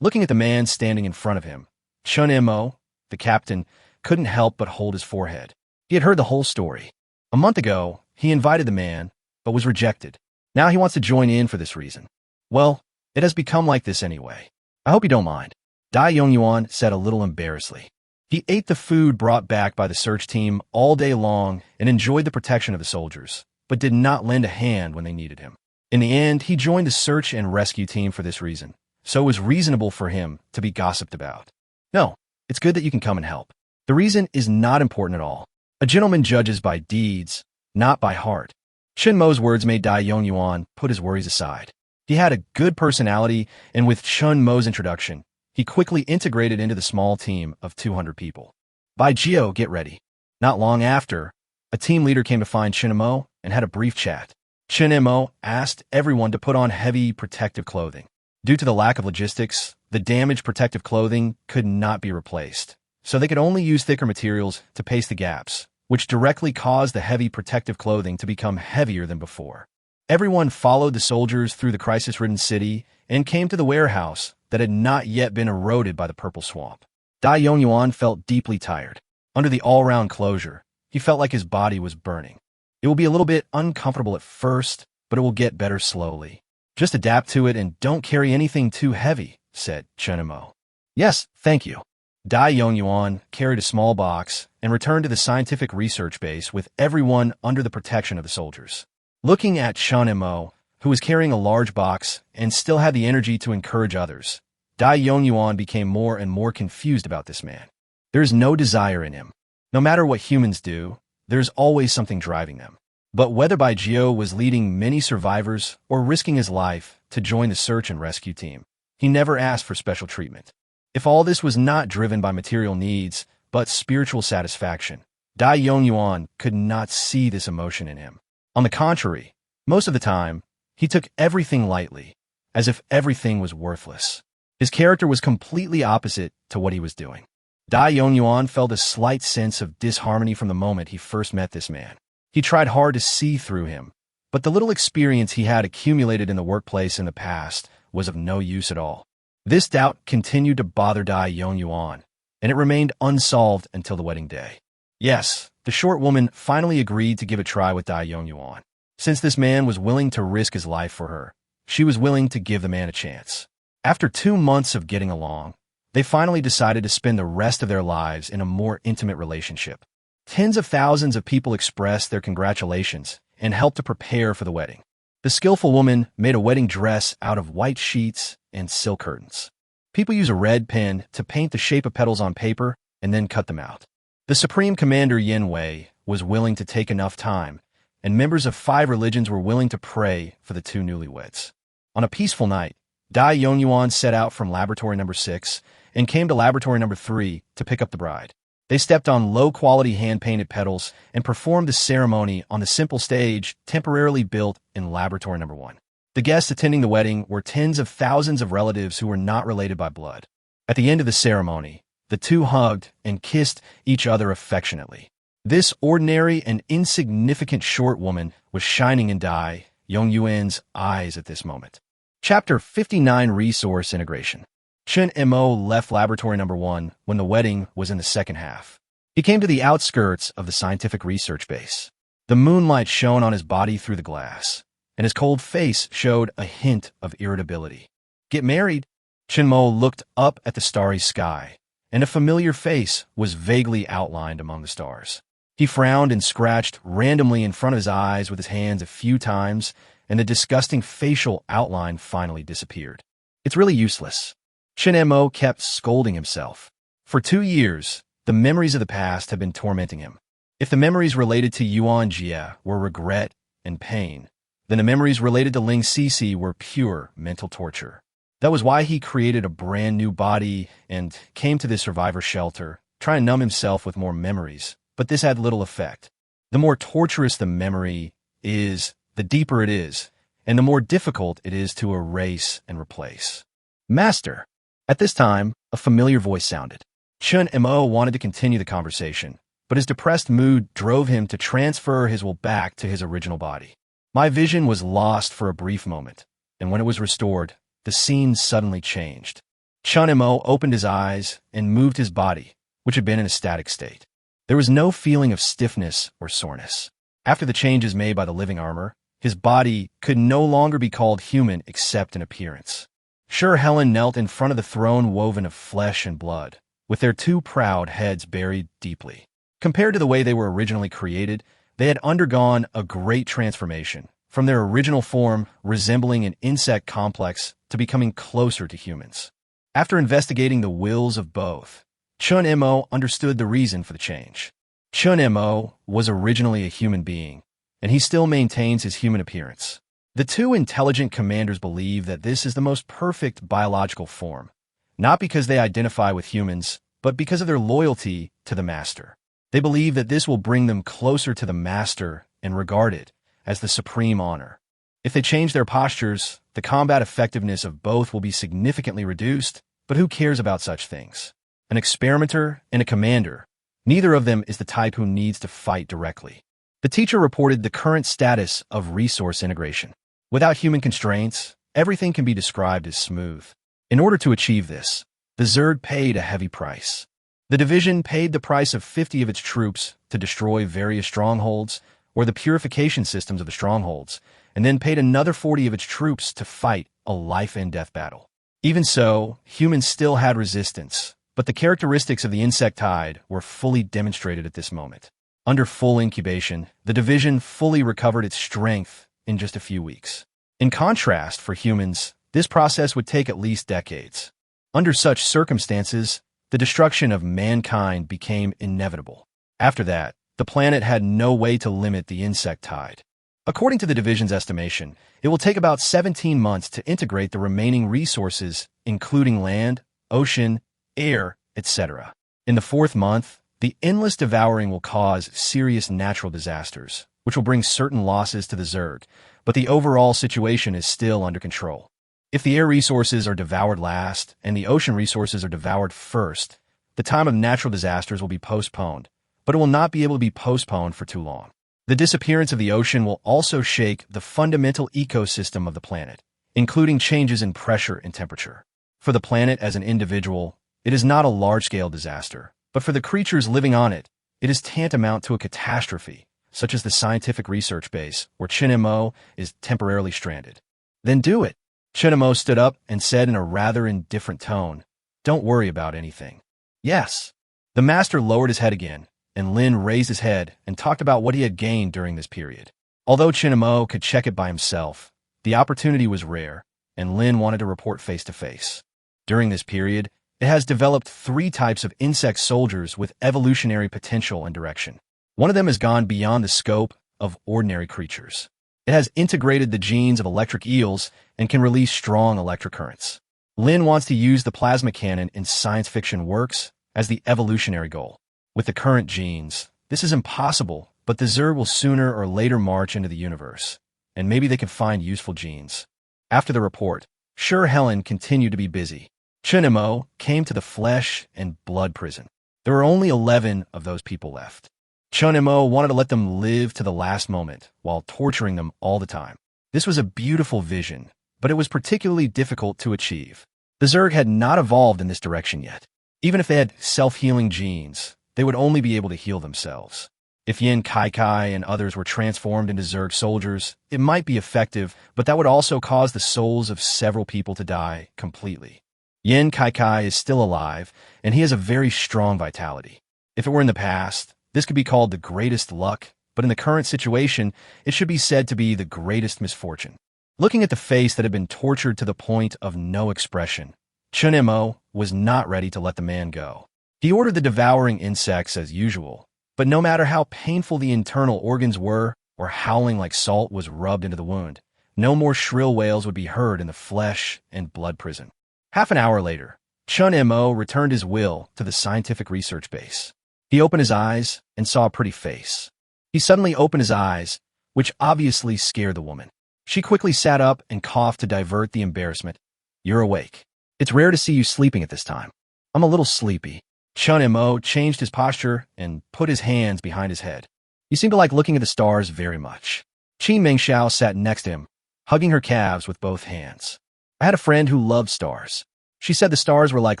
Looking at the man standing in front of him, Chun Mo, the captain, couldn't help but hold his forehead. He had heard the whole story. A month ago, he invited the man, but was rejected. Now he wants to join in for this reason. Well, it has become like this anyway. I hope you don't mind. Dai Yongyuan said a little embarrassedly. He ate the food brought back by the search team all day long and enjoyed the protection of the soldiers, but did not lend a hand when they needed him. In the end, he joined the search and rescue team for this reason, so it was reasonable for him to be gossiped about. No, it's good that you can come and help. The reason is not important at all. A gentleman judges by deeds, not by heart. Chun Mo's words made Dai Yongyuan put his worries aside. He had a good personality, and with Chun Mo's introduction, he quickly integrated into the small team of 200 people. Bai Jiao, get ready. Not long after, a team leader came to find Chun Mo and had a brief chat. Chun Mo asked everyone to put on heavy protective clothing. Due to the lack of logistics, the damaged protective clothing could not be replaced, so they could only use thicker materials to paste the gaps, which directly caused the heavy protective clothing to become heavier than before. Everyone followed the soldiers through the crisis-ridden city and came to the warehouse that had not yet been eroded by the purple swamp. Dai Yongyuan felt deeply tired. Under the all-round closure, he felt like his body was burning. It will be a little bit uncomfortable at first, but it will get better slowly. Just adapt to it and don't carry anything too heavy, said Chun Mo. Yes, thank you. Dai Yongyuan carried a small box and returned to the scientific research base with everyone under the protection of the soldiers. Looking at Chun Mo, who was carrying a large box and still had the energy to encourage others, Dai Yongyuan became more and more confused about this man. There is no desire in him. No matter what humans do, there is always something driving them. But whether Bai Jiao was leading many survivors or risking his life to join the search and rescue team, he never asked for special treatment. If all this was not driven by material needs, but spiritual satisfaction, Dai Yongyuan could not see this emotion in him. On the contrary, most of the time, he took everything lightly, as if everything was worthless. His character was completely opposite to what he was doing. Dai Yongyuan felt a slight sense of disharmony from the moment he first met this man. He tried hard to see through him, but the little experience he had accumulated in the workplace in the past was of no use at all. This doubt continued to bother Dai Yongyuan, and it remained unsolved until the wedding day. Yes, the short woman finally agreed to give a try with Dai Yongyuan. Since this man was willing to risk his life for her, she was willing to give the man a chance. After 2 months of getting along, they finally decided to spend the rest of their lives in a more intimate relationship. Tens of thousands of people expressed their congratulations and helped to prepare for the wedding. The skillful woman made a wedding dress out of white sheets and silk curtains. People use a red pen to paint the shape of petals on paper and then cut them out. The Supreme Commander Yin Wei was willing to take enough time, and members of 5 religions were willing to pray for the 2 newlyweds. On a peaceful night, Dai Yongyuan set out from laboratory number 6 and came to laboratory number 3 to pick up the bride. They stepped on low-quality hand-painted petals and performed the ceremony on the simple stage temporarily built in laboratory number 1. The guests attending the wedding were tens of thousands of relatives who were not related by blood. At the end of the ceremony, the 2 hugged and kissed each other affectionately. This ordinary and insignificant short woman was shining in Dai Yongyuan's eyes at this moment. Chapter 59 Resource Integration. Chun Mo left laboratory number 1 when the wedding was in the second half. He came to the outskirts of the scientific research base. The moonlight shone on his body through the glass, and his cold face showed a hint of irritability. Get married? Chun Mo looked up at the starry sky, and a familiar face was vaguely outlined among the stars. He frowned and scratched randomly in front of his eyes with his hands a few times, and the disgusting facial outline finally disappeared. It's really useless. Chun Mo kept scolding himself. For 2 years, the memories of the past had been tormenting him. If the memories related to Yuan Jia were regret and pain, then the memories related to Ling Xixi were pure mental torture. That was why he created a brand new body and came to this survivor shelter, trying to numb himself with more memories, but this had little effect. The more torturous the memory is, the deeper it is, and the more difficult it is to erase and replace. Master. At this time, a familiar voice sounded. Chun Mo wanted to continue the conversation, but his depressed mood drove him to transfer his will back to his original body. My vision was lost for a brief moment, and when it was restored, the scene suddenly changed. Chun Mo opened his eyes and moved his body, which had been in a static state. There was no feeling of stiffness or soreness. After the changes made by the living armor, his body could no longer be called human except in appearance. Sure Helen knelt in front of the throne woven of flesh and blood, with their 2 proud heads buried deeply. Compared to the way they were originally created, they had undergone a great transformation, from their original form resembling an insect complex to becoming closer to humans. After investigating the wills of both, Chun Mo understood the reason for the change. Chun Mo was originally a human being, and he still maintains his human appearance. The 2 intelligent commanders believe that this is the most perfect biological form, not because they identify with humans, but because of their loyalty to the Master. They believe that this will bring them closer to the Master and regard it as the supreme honor. If they change their postures, the combat effectiveness of both will be significantly reduced, but who cares about such things? An experimenter and a commander, neither of them is the type who needs to fight directly. The teacher reported the current status of resource integration. Without human constraints, everything can be described as smooth. In order to achieve this, the Zerg paid a heavy price. The division paid the price of 50 of its troops to destroy various strongholds or the purification systems of the strongholds, and then paid another 40 of its troops to fight a life-and-death battle. Even so, humans still had resistance, but the characteristics of the insectide were fully demonstrated at this moment. Under full incubation, the division fully recovered its strength in just a few weeks. In contrast, for humans, this process would take at least decades. Under such circumstances, the destruction of mankind became inevitable. After that, the planet had no way to limit the insect tide. According to the division's estimation, it will take about 17 months to integrate the remaining resources, including land, ocean, air, etc. In the 4th month, the endless devouring will cause serious natural disasters, which will bring certain losses to the Zerg, but the overall situation is still under control. If the air resources are devoured last and the ocean resources are devoured first, the time of natural disasters will be postponed, but it will not be able to be postponed for too long. The disappearance of the ocean will also shake the fundamental ecosystem of the planet, including changes in pressure and temperature. For the planet as an individual, it is not a large-scale disaster, but for the creatures living on it, it is tantamount to a catastrophe, such as the scientific research base, where Chun Mo is temporarily stranded. Then do it. Chun Mo stood up and said in a rather indifferent tone, "Don't worry about anything." Yes. The master lowered his head again, and Lin raised his head and talked about what he had gained during this period. Although Chun Mo could check it by himself, the opportunity was rare, and Lin wanted to report face-to-face. During this period, it has developed 3 types of insect soldiers with evolutionary potential and direction. One of them has gone beyond the scope of ordinary creatures. It has integrated the genes of electric eels and can release strong electric currents. Lin wants to use the plasma cannon in science fiction works as the evolutionary goal. With the current genes, this is impossible, but the Zerg will sooner or later march into the universe, and maybe they can find useful genes. After the report, Helen continued to be busy. Chun Mo came to the flesh and blood prison. There were only 11 of those people left. Chun Mo wanted to let them live to the last moment while torturing them all the time. This was a beautiful vision, but it was particularly difficult to achieve. The Zerg had not evolved in this direction yet. Even if they had self-healing genes, they would only be able to heal themselves. If Yuan Jia and others were transformed into Zerg soldiers, it might be effective, but that would also cause the souls of several people to die completely. Yuan Jia is still alive, and he has a very strong vitality. If it were in the past, this could be called the greatest luck, but in the current situation, it should be said to be the greatest misfortune. Looking at the face that had been tortured to the point of no expression, Chun Mo was not ready to let the man go. He ordered the devouring insects as usual, but no matter how painful the internal organs were or howling like salt was rubbed into the wound, no more shrill wails would be heard in the flesh and blood prison. Half an hour later, Chun Mo returned his will to the scientific research base. He opened his eyes and saw a pretty face. He suddenly opened his eyes, which obviously scared the woman. She quickly sat up and coughed to divert the embarrassment. "You're awake. It's rare to see you sleeping at this time." "I'm a little sleepy." Chun Mo changed his posture and put his hands behind his head. "You seem to like looking at the stars very much." Qin Mingxiao sat next to him, hugging her calves with both hands. "I had a friend who loved stars. She said the stars were like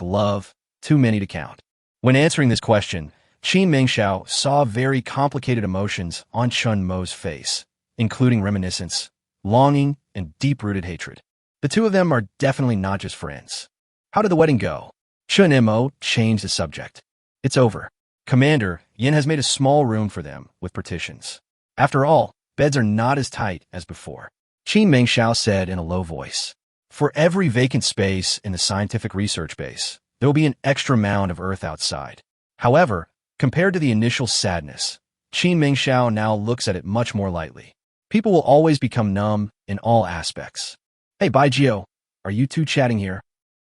love, too many to count." When answering this question, Qin Mingxiao saw very complicated emotions on Chun Mo's face, including reminiscence, longing, and deep-rooted hatred. The two of them are definitely not just friends. "How did the wedding go?" Chun Mo changed the subject. "It's over. Commander, Yin has made a small room for them with partitions. After all, beds are not as tight as before." Qin Mingxiao said in a low voice. "For every vacant space in the scientific research base, there will be an extra mound of earth outside." However, compared to the initial sadness, Qin Mingxiao now looks at it much more lightly. People will always become numb in all aspects. "Hey, Bai Jio, are you two chatting here?"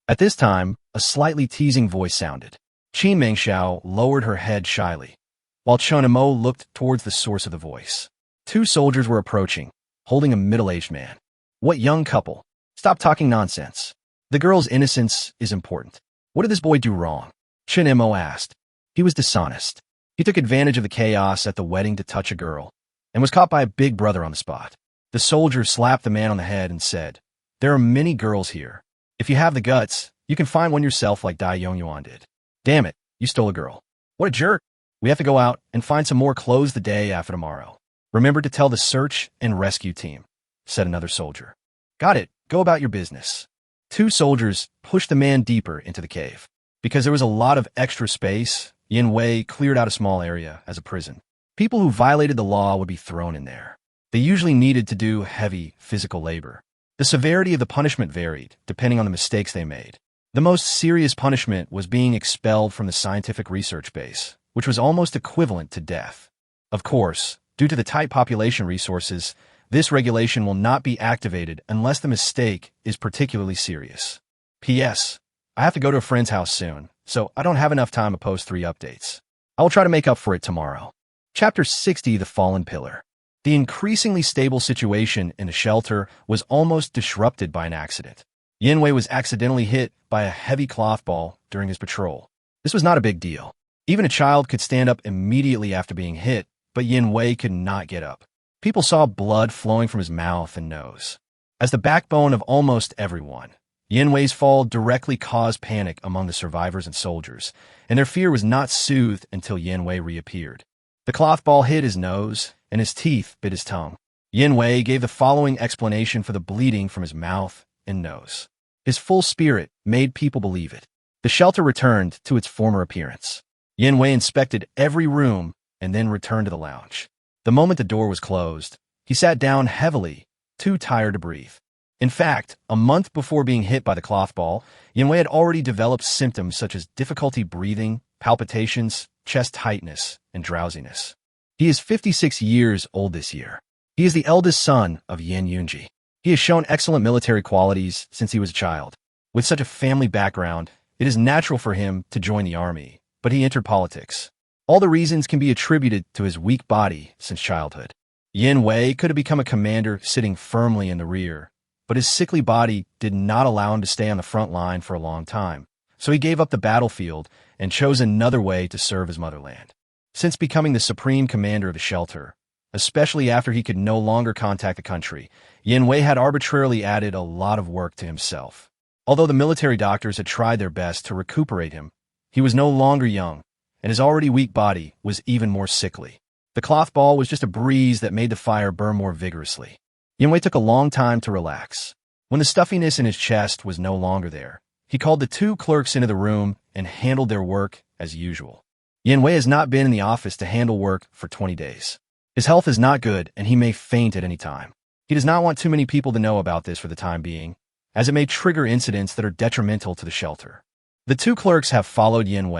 At this time, a slightly teasing voice sounded. Qin Mingxiao lowered her head shyly, while Chun Mo looked towards the source of the voice. 2 soldiers were approaching, holding a middle-aged man. "What young couple? Stop talking nonsense. The girl's innocence is important. What did this boy do wrong?" Chun Mo asked. "He was dishonest. He took advantage of the chaos at the wedding to touch a girl, and was caught by a big brother on the spot." The soldier slapped the man on the head and said, "There are many girls here. If you have the guts, you can find one yourself like Dai Yongyuan did." "Damn it, you stole a girl. What a jerk. We have to go out and find some more clothes the day after tomorrow. Remember to tell the search and rescue team," said another soldier. "Got it. Go about your business." 2 soldiers pushed the man deeper into the cave. Because there was a lot of extra space, Yin Wei cleared out a small area as a prison. People who violated the law would be thrown in there. They usually needed to do heavy physical labor. The severity of the punishment varied, depending on the mistakes they made. The most serious punishment was being expelled from the scientific research base, which was almost equivalent to death. Of course, due to the tight population resources, this regulation will not be activated unless the mistake is particularly serious. P.S. I have to go to a friend's house soon, so I don't have enough time to post 3 updates. I will try to make up for it tomorrow. Chapter 60, The Fallen Pillar. The increasingly stable situation in the shelter was almost disrupted by an accident. Yin Wei was accidentally hit by a heavy cloth ball during his patrol. This was not a big deal. Even a child could stand up immediately after being hit, but Yin Wei could not get up. People saw blood flowing from his mouth and nose. As the backbone of almost everyone, Yin Wei's fall directly caused panic among the survivors and soldiers, and their fear was not soothed until Yin Wei reappeared. The cloth ball hit his nose, and his teeth bit his tongue. Yin Wei gave the following explanation for the bleeding from his mouth and nose. His full spirit made people believe it. The shelter returned to its former appearance. Yin Wei inspected every room and then returned to the lounge. The moment the door was closed, he sat down heavily, too tired to breathe. In fact, a month before being hit by the cloth ball, Yuan had already developed symptoms such as difficulty breathing, palpitations, chest tightness, and drowsiness. He is 56 years old this year. He is the eldest son of Yuan Jia. He has shown excellent military qualities since he was a child. With such a family background, it is natural for him to join the army, but he entered politics. All the reasons can be attributed to his weak body since childhood. Yuan could have become a commander sitting firmly in the rear, but his sickly body did not allow him to stay on the front line for a long time, so he gave up the battlefield and chose another way to serve his motherland. Since becoming the supreme commander of the shelter, especially after he could no longer contact the country, Yuan had arbitrarily added a lot of work to himself. Although the military doctors had tried their best to recuperate him, he was no longer young, and his already weak body was even more sickly. The cloth ball was just a breeze that made the fire burn more vigorously. Yuan took a long time to relax. When the stuffiness in his chest was no longer there, he called the two clerks into the room and handled their work as usual. Yuan has not been in the office to handle work for 20 days. His health is not good, and he may faint at any time. He does not want too many people to know about this for the time being, as it may trigger incidents that are detrimental to the shelter. The two clerks have followed Yuan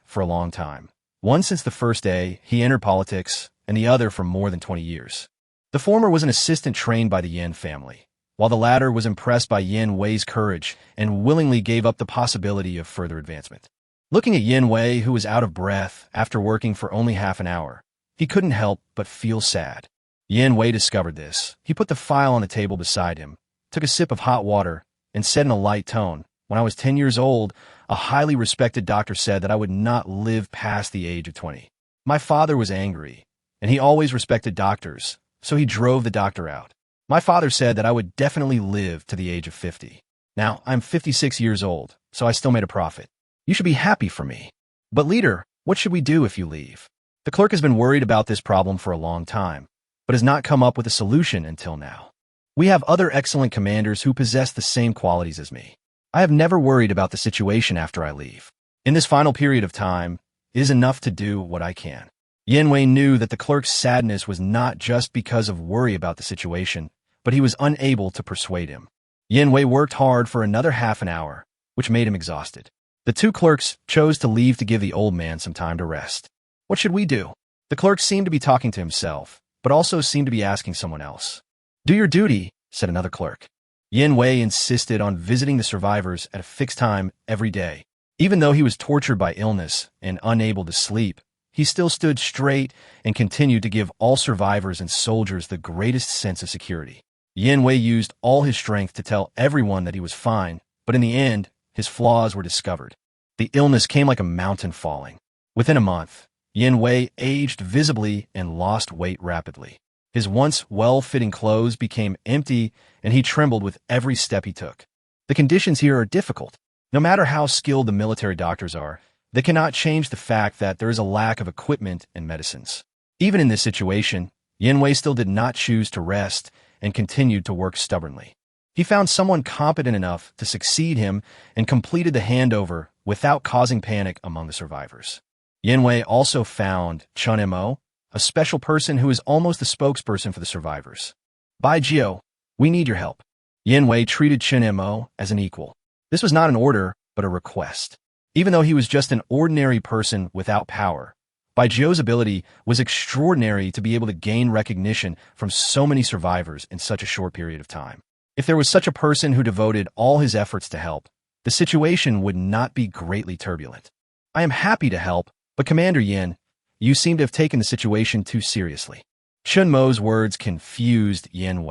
for a long time, one since the first day he entered politics, and the other for more than 20 years. The former was an assistant trained by the Yuan family, while the latter was impressed by Yuan's courage and willingly gave up the possibility of further advancement. Looking at Yuan, who was out of breath after working for only half an hour, he couldn't help but feel sad. Yuan discovered this. He put the file on the table beside him, took a sip of hot water, and said in a light tone, "When I was 10 years old, a highly respected doctor said that I would not live past the age of 20. My father was angry, and he always respected doctors, so he drove the doctor out. My father said that I would definitely live to the age of 50. Now, I'm 56 years old, so I still made a profit. You should be happy for me. But leader, what should we do if you leave?" The clerk has been worried about this problem for a long time, but has not come up with a solution until now. "We have other excellent commanders who possess the same qualities as me. I have never worried about the situation after I leave. In this final period of time, it is enough to do what I can." Yuan knew that the clerk's sadness was not just because of worry about the situation, but he was unable to persuade him. Yuan worked hard for another half an hour, which made him exhausted. The two clerks chose to leave to give the old man some time to rest. "What should we do?" The clerk seemed to be talking to himself, but also seemed to be asking someone else. "Do your duty," said another clerk. Yuan insisted on visiting the survivors at a fixed time every day. Even though he was tortured by illness and unable to sleep, he still stood straight and continued to give all survivors and soldiers the greatest sense of security. Yuan used all his strength to tell everyone that he was fine, but in the end, his flaws were discovered. The illness came like a mountain falling. Within a month, Yuan aged visibly and lost weight rapidly. His once well-fitting clothes became empty, and he trembled with every step he took. The conditions here are difficult. No matter how skilled the military doctors are, they cannot change the fact that there is a lack of equipment and medicines. Even in this situation, Yuan still did not choose to rest and continued to work stubbornly. He found someone competent enough to succeed him and completed the handover without causing panic among the survivors. Yuan also found Chun Mo, a special person who is almost the spokesperson for the survivors. "Bai Jiao, we need your help." Yuan treated Chun Mo as an equal. This was not an order, but a request. Even though he was just an ordinary person without power, Bai Jiao's ability was extraordinary to be able to gain recognition from so many survivors in such a short period of time. If there was such a person who devoted all his efforts to help, the situation would not be greatly turbulent. "I am happy to help, but Commander Yuan, you seem to have taken the situation too seriously." Chun Mo's words confused Yuan,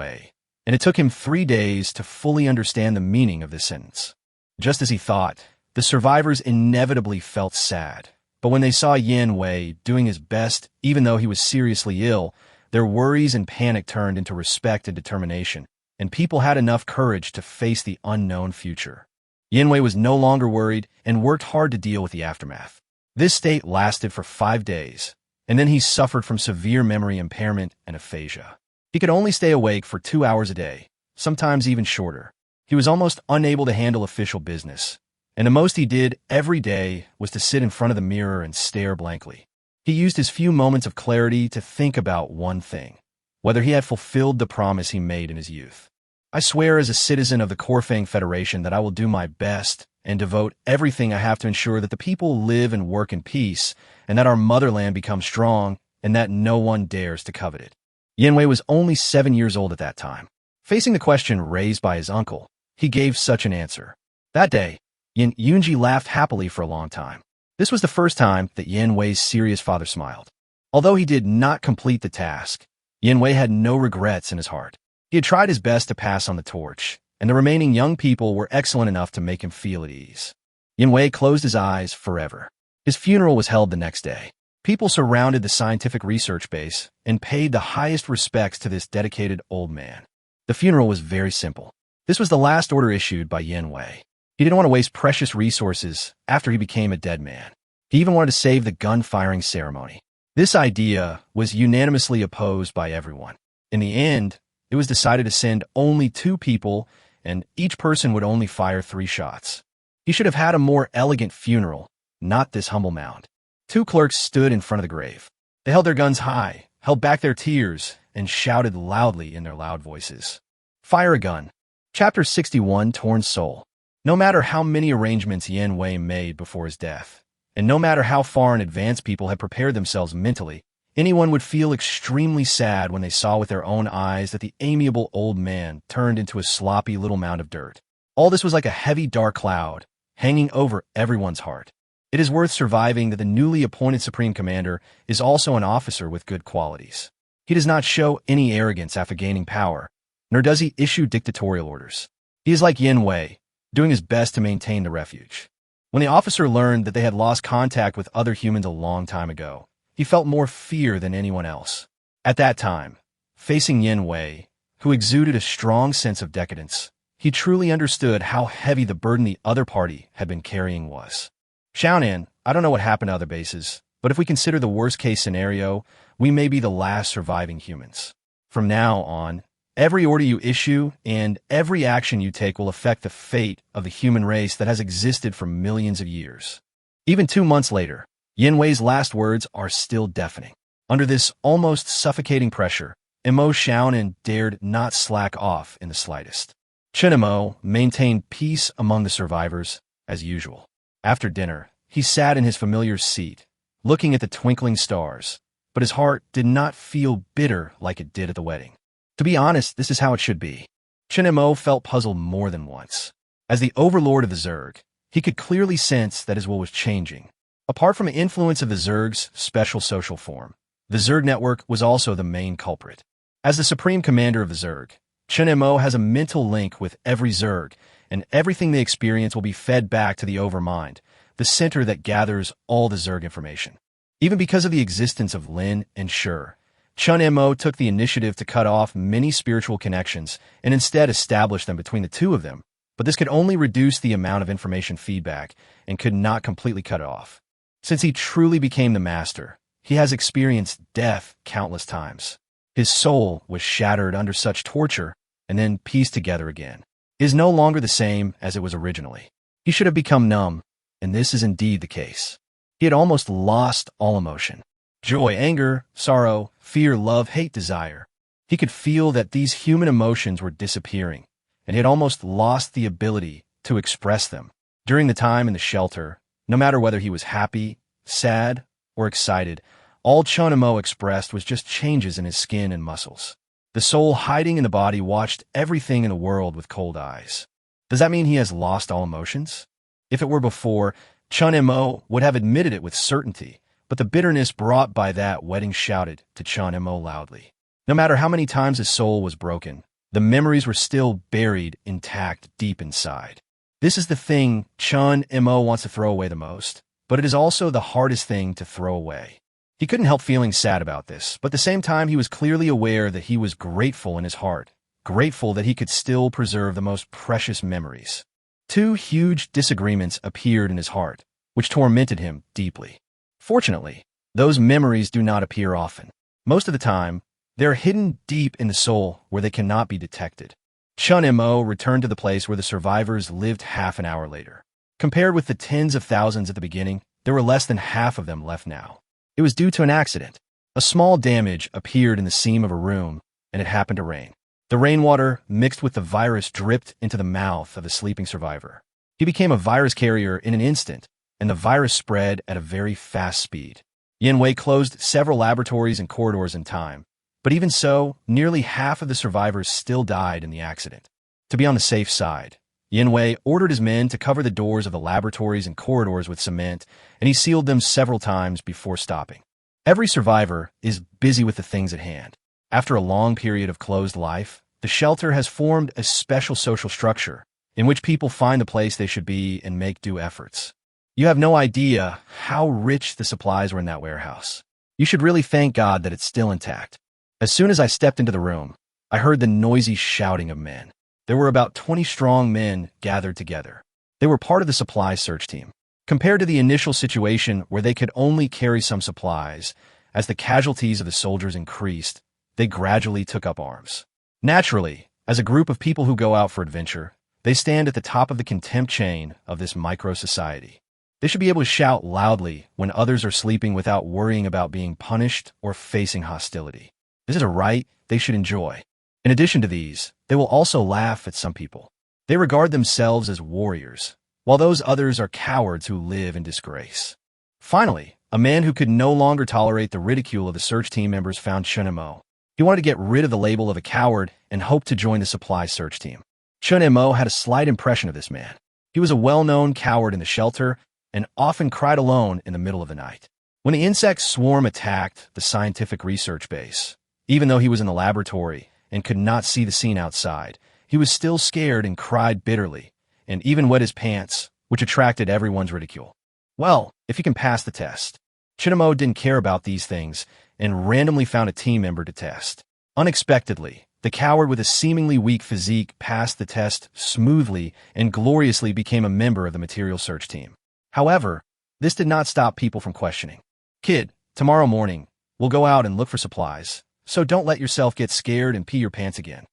and it took him 3 days to fully understand the meaning of this sentence. Just as he thought, the survivors inevitably felt sad, but when they saw Yuan doing his best even though he was seriously ill, their worries and panic turned into respect and determination, and people had enough courage to face the unknown future. Yuan was no longer worried and worked hard to deal with the aftermath. This state lasted for 5 days, and then he suffered from severe memory impairment and aphasia. He could only stay awake for 2 hours a day, sometimes even shorter. He was almost unable to handle official business, and the most he did every day was to sit in front of the mirror and stare blankly. He used his few moments of clarity to think about one thing: whether he had fulfilled the promise he made in his youth. I swear as a citizen of the Corfang Federation that I will do my best and devote everything I have to ensure that the people live and work in peace, and that our motherland becomes strong, and that no one dares to covet it. Yanwei was only 7 years old at that time. Facing the question raised by his uncle, he gave such an answer. That day, Yunji laughed happily for a long time. This was the first time that Yanwei's serious father smiled. Although he did not complete the task, Yanwei had no regrets in his heart. He had tried his best to pass on the torch, and the remaining young people were excellent enough to make him feel at ease. Yanwei closed his eyes forever. His funeral was held the next day. People surrounded the scientific research base and paid the highest respects to this dedicated old man. The funeral was very simple. This was the last order issued by Yanwei. He didn't want to waste precious resources after he became a dead man. He even wanted to save the gun-firing ceremony. This idea was unanimously opposed by everyone. In the end, it was decided to send only 2 people, and each person would only fire 3 shots. He should have had a more elegant funeral, not this humble mound. 2 clerks stood in front of the grave. They held their guns high, held back their tears, and shouted loudly in their loud voices. Fire a gun. Chapter 61, Torn Soul. No matter how many arrangements Yanwei made before his death, and no matter how far in advance people had prepared themselves mentally, anyone would feel extremely sad when they saw with their own eyes that the amiable old man turned into a sloppy little mound of dirt. All this was like a heavy dark cloud, hanging over everyone's heart. It is worth surviving that the newly appointed Supreme Commander is also an officer with good qualities. He does not show any arrogance after gaining power, nor does he issue dictatorial orders. He is like Yanwei, doing his best to maintain the refuge. When the officer learned that they had lost contact with other humans a long time ago, he felt more fear than anyone else. At that time, facing Yanwei, who exuded a strong sense of decadence, he truly understood how heavy the burden the other party had been carrying was. Xiaonan, I don't know what happened to other bases, but if we consider the worst-case scenario, we may be the last surviving humans. From now on, every order you issue and every action you take will affect the fate of the human race that has existed for millions of years. Even 2 months later, Yanwei's last words are still deafening. Under this almost suffocating pressure, Mo Xiaonan dared not slack off in the slightest. Chun Mo maintained peace among the survivors, as usual. After dinner, he sat in his familiar seat, looking at the twinkling stars, but his heart did not feel bitter like it did at the wedding. To be honest, this is how it should be. Chun Mo felt puzzled more than once. As the overlord of the Zerg, he could clearly sense that his will was changing. Apart from the influence of the Zerg's special social form, the Zerg network was also the main culprit. As the supreme commander of the Zerg, Chun Mo has a mental link with every Zerg, and everything they experience will be fed back to the Overmind, the center that gathers all the Zerg information. Even because of the existence of Lin and Shur, Chun Mo took the initiative to cut off many spiritual connections and instead establish them between the 2 of them, but this could only reduce the amount of information feedback and could not completely cut it off. Since he truly became the master, he has experienced death countless times. His soul was shattered under such torture and then pieced together again. It is no longer the same as it was originally. He should have become numb, and this is indeed the case. He had almost lost all emotion. Joy, anger, sorrow, fear, love, hate, desire. He could feel that these human emotions were disappearing, and he had almost lost the ability to express them. During the time in the shelter, no matter whether he was happy, sad, or excited, all Chun Mo expressed was just changes in his skin and muscles. The soul hiding in the body watched everything in the world with cold eyes. Does that mean he has lost all emotions? If it were before, Chun Mo would have admitted it with certainty, but the bitterness brought by that wedding shouted to Chun Mo loudly. No matter how many times his soul was broken, the memories were still buried intact deep inside. This is the thing Chun Mo wants to throw away the most, but it is also the hardest thing to throw away. He couldn't help feeling sad about this, but at the same time he was clearly aware that he was grateful in his heart, grateful that he could still preserve the most precious memories. 2 huge disagreements appeared in his heart, which tormented him deeply. Fortunately, those memories do not appear often. Most of the time, they are hidden deep in the soul where they cannot be detected. Chun Mo returned to the place where the survivors lived half an hour later. Compared with the tens of thousands at the beginning, there were less than half of them left now. It was due to an accident. A small damage appeared in the seam of a room, and it happened to rain. The rainwater, mixed with the virus, dripped into the mouth of the sleeping survivor. He became a virus carrier in an instant, and the virus spread at a very fast speed. Yan closed several laboratories and corridors in time, but even so, nearly half of the survivors still died in the accident. To be on the safe side, Yan ordered his men to cover the doors of the laboratories and corridors with cement, and he sealed them several times before stopping. Every survivor is busy with the things at hand. After a long period of closed life, the shelter has formed a special social structure in which people find the place they should be and make due efforts. You have no idea how rich the supplies were in that warehouse. You should really thank God that it's still intact. As soon as I stepped into the room, I heard the noisy shouting of men. There were about 20 strong men gathered together. They were part of the supply search team. Compared to the initial situation where they could only carry some supplies, as the casualties of the soldiers increased, they gradually took up arms. Naturally, as a group of people who go out for adventure, they stand at the top of the contempt chain of this micro-society. They should be able to shout loudly when others are sleeping without worrying about being punished or facing hostility. This is a right they should enjoy. In addition to these, they will also laugh at some people. They regard themselves as warriors, while those others are cowards who live in disgrace. Finally, a man who could no longer tolerate the ridicule of the search team members found Chun Mo. He wanted to get rid of the label of a coward and hoped to join the supply search team. Chun Mo had a slight impression of this man. He was a well-known coward in the shelter and often cried alone in the middle of the night. When the insect swarm attacked the scientific research base, even though he was in the laboratory and could not see the scene outside, he was still scared and cried bitterly, and even wet his pants, which attracted everyone's ridicule. Well, if he can pass the test. Chun Mo didn't care about these things and randomly found a team member to test. Unexpectedly, the coward with a seemingly weak physique passed the test smoothly and gloriously became a member of the material search team. However, this did not stop people from questioning. Kid, tomorrow morning, we'll go out and look for supplies, so don't let yourself get scared and pee your pants again.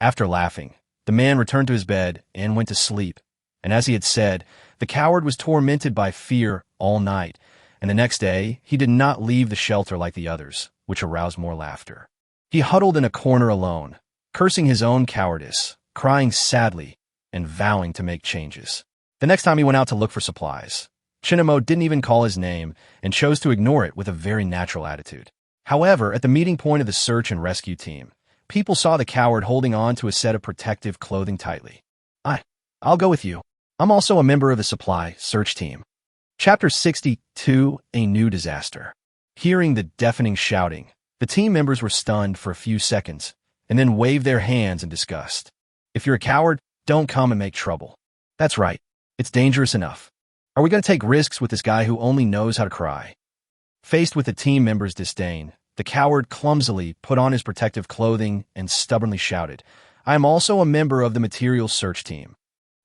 After laughing, the man returned to his bed and went to sleep, and as he had said, the coward was tormented by fear all night, and the next day he did not leave the shelter like the others, which aroused more laughter. He huddled in a corner alone, cursing his own cowardice, crying sadly, and vowing to make changes. The next time he went out to look for supplies, Chun Mo didn't even call his name and chose to ignore it with a very natural attitude. However, at the meeting point of the search and rescue team, people saw the coward holding on to a set of protective clothing tightly. I'll go with you. I'm also a member of the supply search team. Chapter 62, A New Disaster. Hearing the deafening shouting, the team members were stunned for a few seconds and then waved their hands in disgust. If you're a coward, don't come and make trouble. That's right. It's dangerous enough. Are we going to take risks with this guy who only knows how to cry? Faced with the team members' disdain, the coward clumsily put on his protective clothing and stubbornly shouted, I am also a member of the material search team.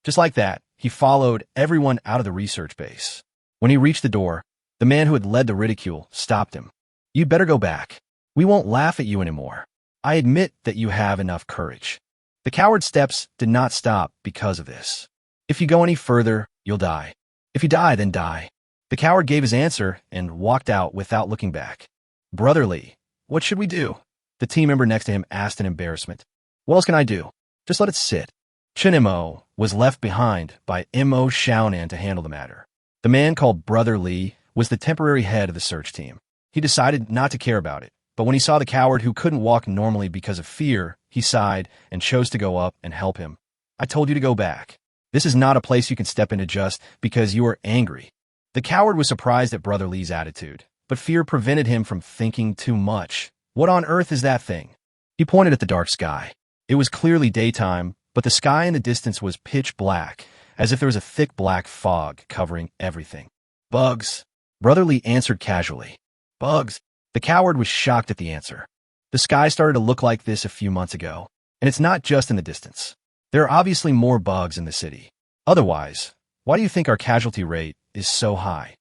Just like that, he followed everyone out of the research base. When he reached the door, the man who had led the ridicule stopped him. You better go back. We won't laugh at you anymore. I admit that you have enough courage. The coward's steps did not stop because of this. If you go any further, you'll die. If you die, then die. The coward gave his answer and walked out without looking back. Brother Lee, what should we do? The team member next to him asked in embarrassment. What else can I do? Just let it sit. Chun Mo was left behind by Mo Xiaonan to handle the matter. The man called Brother Lee was the temporary head of the search team. He decided not to care about it, but when he saw the coward who couldn't walk normally because of fear, he sighed and chose to go up and help him. I told you to go back. This is not a place you can step into just because you are angry. The coward was surprised at Brother Lee's attitude, but fear prevented him from thinking too much. What on earth is that thing? He pointed at the dark sky. It was clearly daytime, but the sky in the distance was pitch black, as if there was a thick black fog covering everything. Bugs. Brother Lee answered casually. Bugs. The coward was shocked at the answer. The sky started to look like this a few months ago, and it's not just in the distance. There are obviously more bugs in the city. Otherwise, why do you think our casualty rate is so high?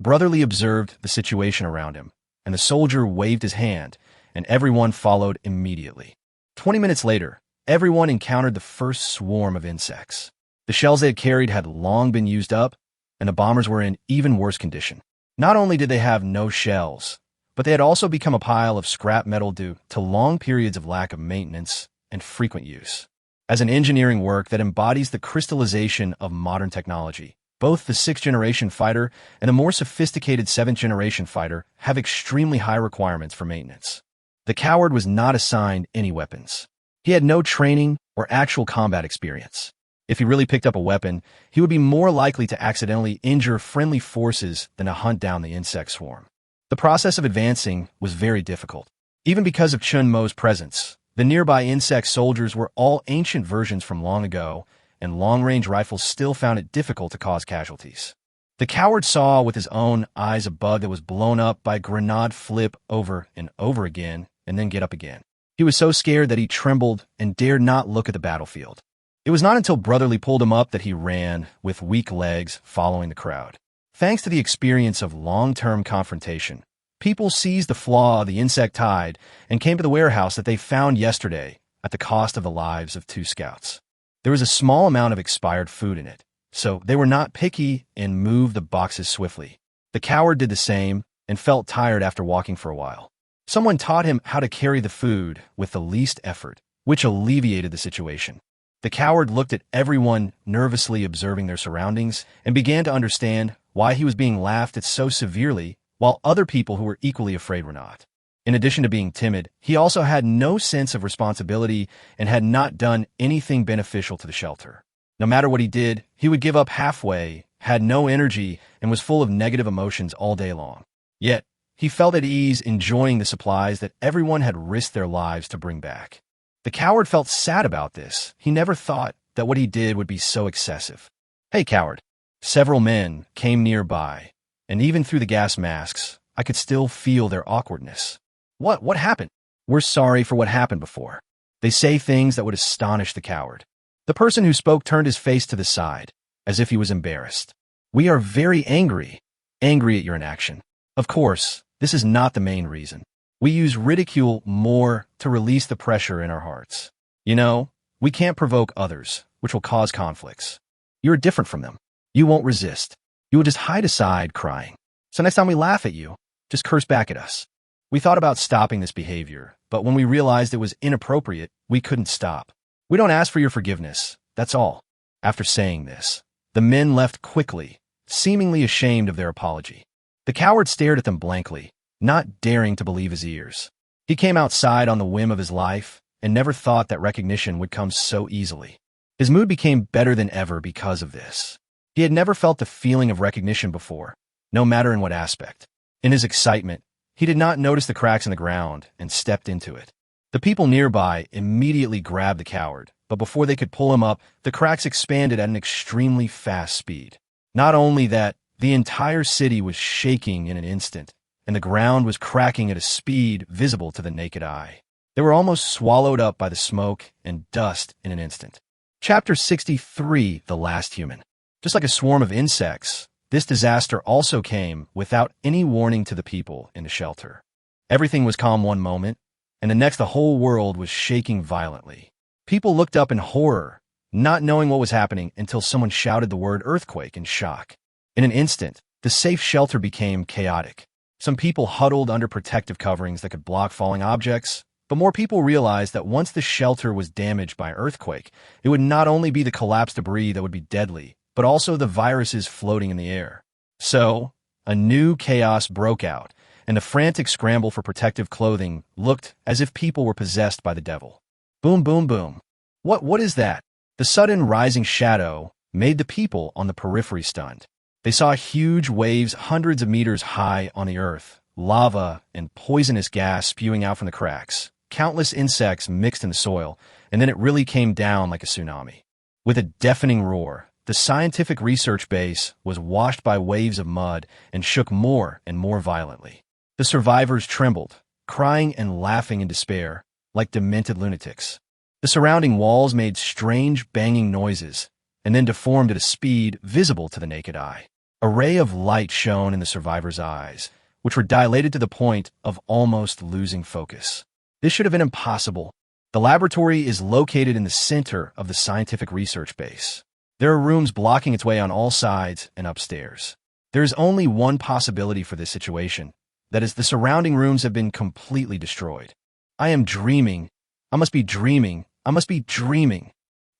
Brother Lee observed the situation around him, and the soldier waved his hand, and everyone followed immediately. 20 minutes later, everyone encountered the first swarm of insects. The shells they had carried had long been used up, and the bombers were in even worse condition. Not only did they have no shells, but they had also become a pile of scrap metal due to long periods of lack of maintenance and frequent use. As an engineering work that embodies the crystallization of modern technology, both the 6th-generation fighter and the more sophisticated 7th-generation fighter have extremely high requirements for maintenance. The coward was not assigned any weapons. He had no training or actual combat experience. If he really picked up a weapon, he would be more likely to accidentally injure friendly forces than to hunt down the insect swarm. The process of advancing was very difficult. Even because of Chun Mo's presence, the nearby insect soldiers were all ancient versions from long ago, and long-range rifles still found it difficult to cause casualties. The coward saw with his own eyes a bug that was blown up by a grenade flip over and over again and then get up again. He was so scared that he trembled and dared not look at the battlefield. It was not until Brotherly pulled him up that he ran, with weak legs, following the crowd. Thanks to the experience of long-term confrontation, people seized the flaw of the insect hide and came to the warehouse that they found yesterday at the cost of the lives of 2 scouts. There was a small amount of expired food in it, so they were not picky and moved the boxes swiftly. The coward did the same and felt tired after walking for a while. Someone taught him how to carry the food with the least effort, which alleviated the situation. The coward looked at everyone nervously observing their surroundings and began to understand why he was being laughed at so severely while other people who were equally afraid were not. In addition to being timid, he also had no sense of responsibility and had not done anything beneficial to the shelter. No matter what he did, he would give up halfway, had no energy, and was full of negative emotions all day long. Yet, he felt at ease enjoying the supplies that everyone had risked their lives to bring back. The coward felt sad about this. He never thought that what he did would be so excessive. "Hey, coward." Several men came nearby, and even through the gas masks, I could still feel their awkwardness. What happened?" "We're sorry for what happened before." They say things that would astonish the coward. The person who spoke turned his face to the side, as if he was embarrassed. "We are very angry at your inaction. Of course, this is not the main reason. We use ridicule more to release the pressure in our hearts. You know, we can't provoke others, which will cause conflicts. You're different from them. You won't resist. You will just hide aside crying. So next time we laugh at you, just curse back at us." We thought about stopping this behavior, but when we realized it was inappropriate, we couldn't stop. "We don't ask for your forgiveness, that's all." After saying this, the men left quickly, seemingly ashamed of their apology. The coward stared at them blankly, not daring to believe his ears. He came outside on the whim of his life and never thought that recognition would come so easily. His mood became better than ever because of this. He had never felt the feeling of recognition before, no matter in what aspect. In his excitement, he did not notice the cracks in the ground and stepped into it. The people nearby immediately grabbed the coward, but before they could pull him up, the cracks expanded at an extremely fast speed. Not only that, the entire city was shaking in an instant, and the ground was cracking at a speed visible to the naked eye. They were almost swallowed up by the smoke and dust in an instant. Chapter 63, The Last Human. Just like a swarm of insects, this disaster also came without any warning to the people in the shelter. Everything was calm one moment, and the next the whole world was shaking violently. People looked up in horror, not knowing what was happening until someone shouted the word earthquake in shock. In an instant, the safe shelter became chaotic. Some people huddled under protective coverings that could block falling objects, but more people realized that once the shelter was damaged by an earthquake, it would not only be the collapsed debris that would be deadly, but also the viruses floating in the air. So, a new chaos broke out, and the frantic scramble for protective clothing looked as if people were possessed by the devil. Boom, boom, boom. What is that? The sudden rising shadow made the people on the periphery stunned. They saw huge waves hundreds of meters high on the earth, lava and poisonous gas spewing out from the cracks, countless insects mixed in the soil, and then it really came down like a tsunami. With a deafening roar, the scientific research base was washed by waves of mud and shook more and more violently. The survivors trembled, crying and laughing in despair, like demented lunatics. The surrounding walls made strange banging noises, and then deformed at a speed visible to the naked eye. A ray of light shone in the survivors' eyes, which were dilated to the point of almost losing focus. This should have been impossible. The laboratory is located in the center of the scientific research base. There are rooms blocking its way on all sides and upstairs. There is only one possibility for this situation. That is, the surrounding rooms have been completely destroyed. I am dreaming. I must be dreaming. I must be dreaming.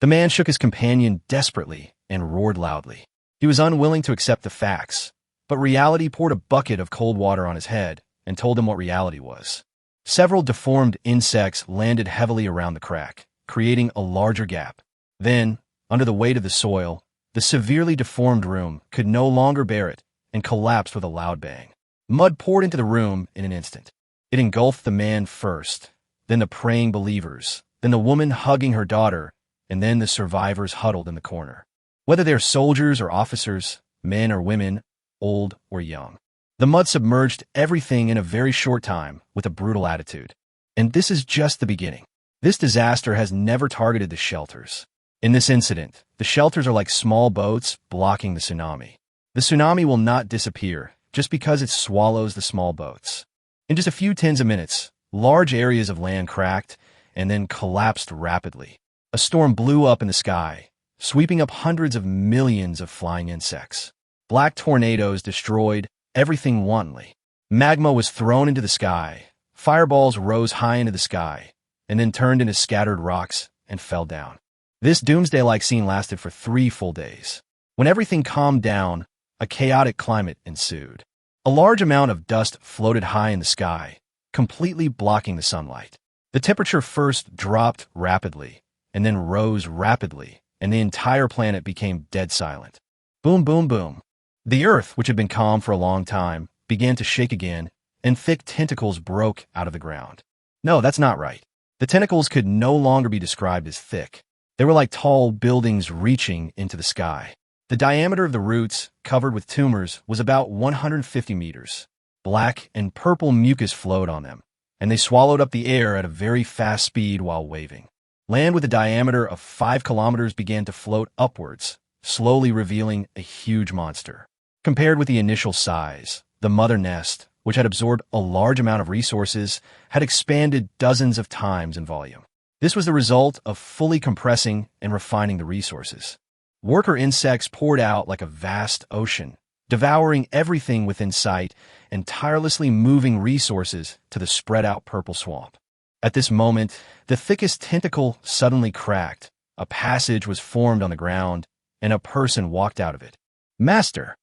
The man shook his companion desperately and roared loudly. He was unwilling to accept the facts, but reality poured a bucket of cold water on his head and told him what reality was. Several deformed insects landed heavily around the crack, creating a larger gap. Then, under the weight of the soil, the severely deformed room could no longer bear it and collapsed with a loud bang. Mud poured into the room in an instant. It engulfed the man first, then the praying believers, then the woman hugging her daughter, and then the survivors huddled in the corner. Whether they're soldiers or officers, men or women, old or young. The mud submerged everything in a very short time with a brutal attitude. And this is just the beginning. This disaster has never targeted the shelters. In this incident, the shelters are like small boats blocking the tsunami. The tsunami will not disappear just because it swallows the small boats. In just a few tens of minutes, large areas of land cracked and then collapsed rapidly. A storm blew up in the sky, sweeping up hundreds of millions of flying insects. Black tornadoes destroyed everything wantonly. Magma was thrown into the sky. Fireballs rose high into the sky, and then turned into scattered rocks and fell down. This doomsday-like scene lasted for 3 full days. When everything calmed down, a chaotic climate ensued. A large amount of dust floated high in the sky, completely blocking the sunlight. The temperature first dropped rapidly, and then rose rapidly, and the entire planet became dead silent. Boom, boom, boom. The Earth, which had been calm for a long time, began to shake again, and thick tentacles broke out of the ground. No, that's not right. The tentacles could no longer be described as thick. They were like tall buildings reaching into the sky. The diameter of the roots, covered with tumors, was about 150 meters. Black and purple mucus flowed on them, and they swallowed up the air at a very fast speed while waving. Land with a diameter of 5 kilometers began to float upwards, slowly revealing a huge monster. Compared with the initial size, the mother nest, which had absorbed a large amount of resources, had expanded dozens of times in volume. This was the result of fully compressing and refining the resources. Worker insects poured out like a vast ocean, devouring everything within sight and tirelessly moving resources to the spread-out purple swamp. At this moment, the thickest tentacle suddenly cracked, a passage was formed on the ground, and a person walked out of it. Master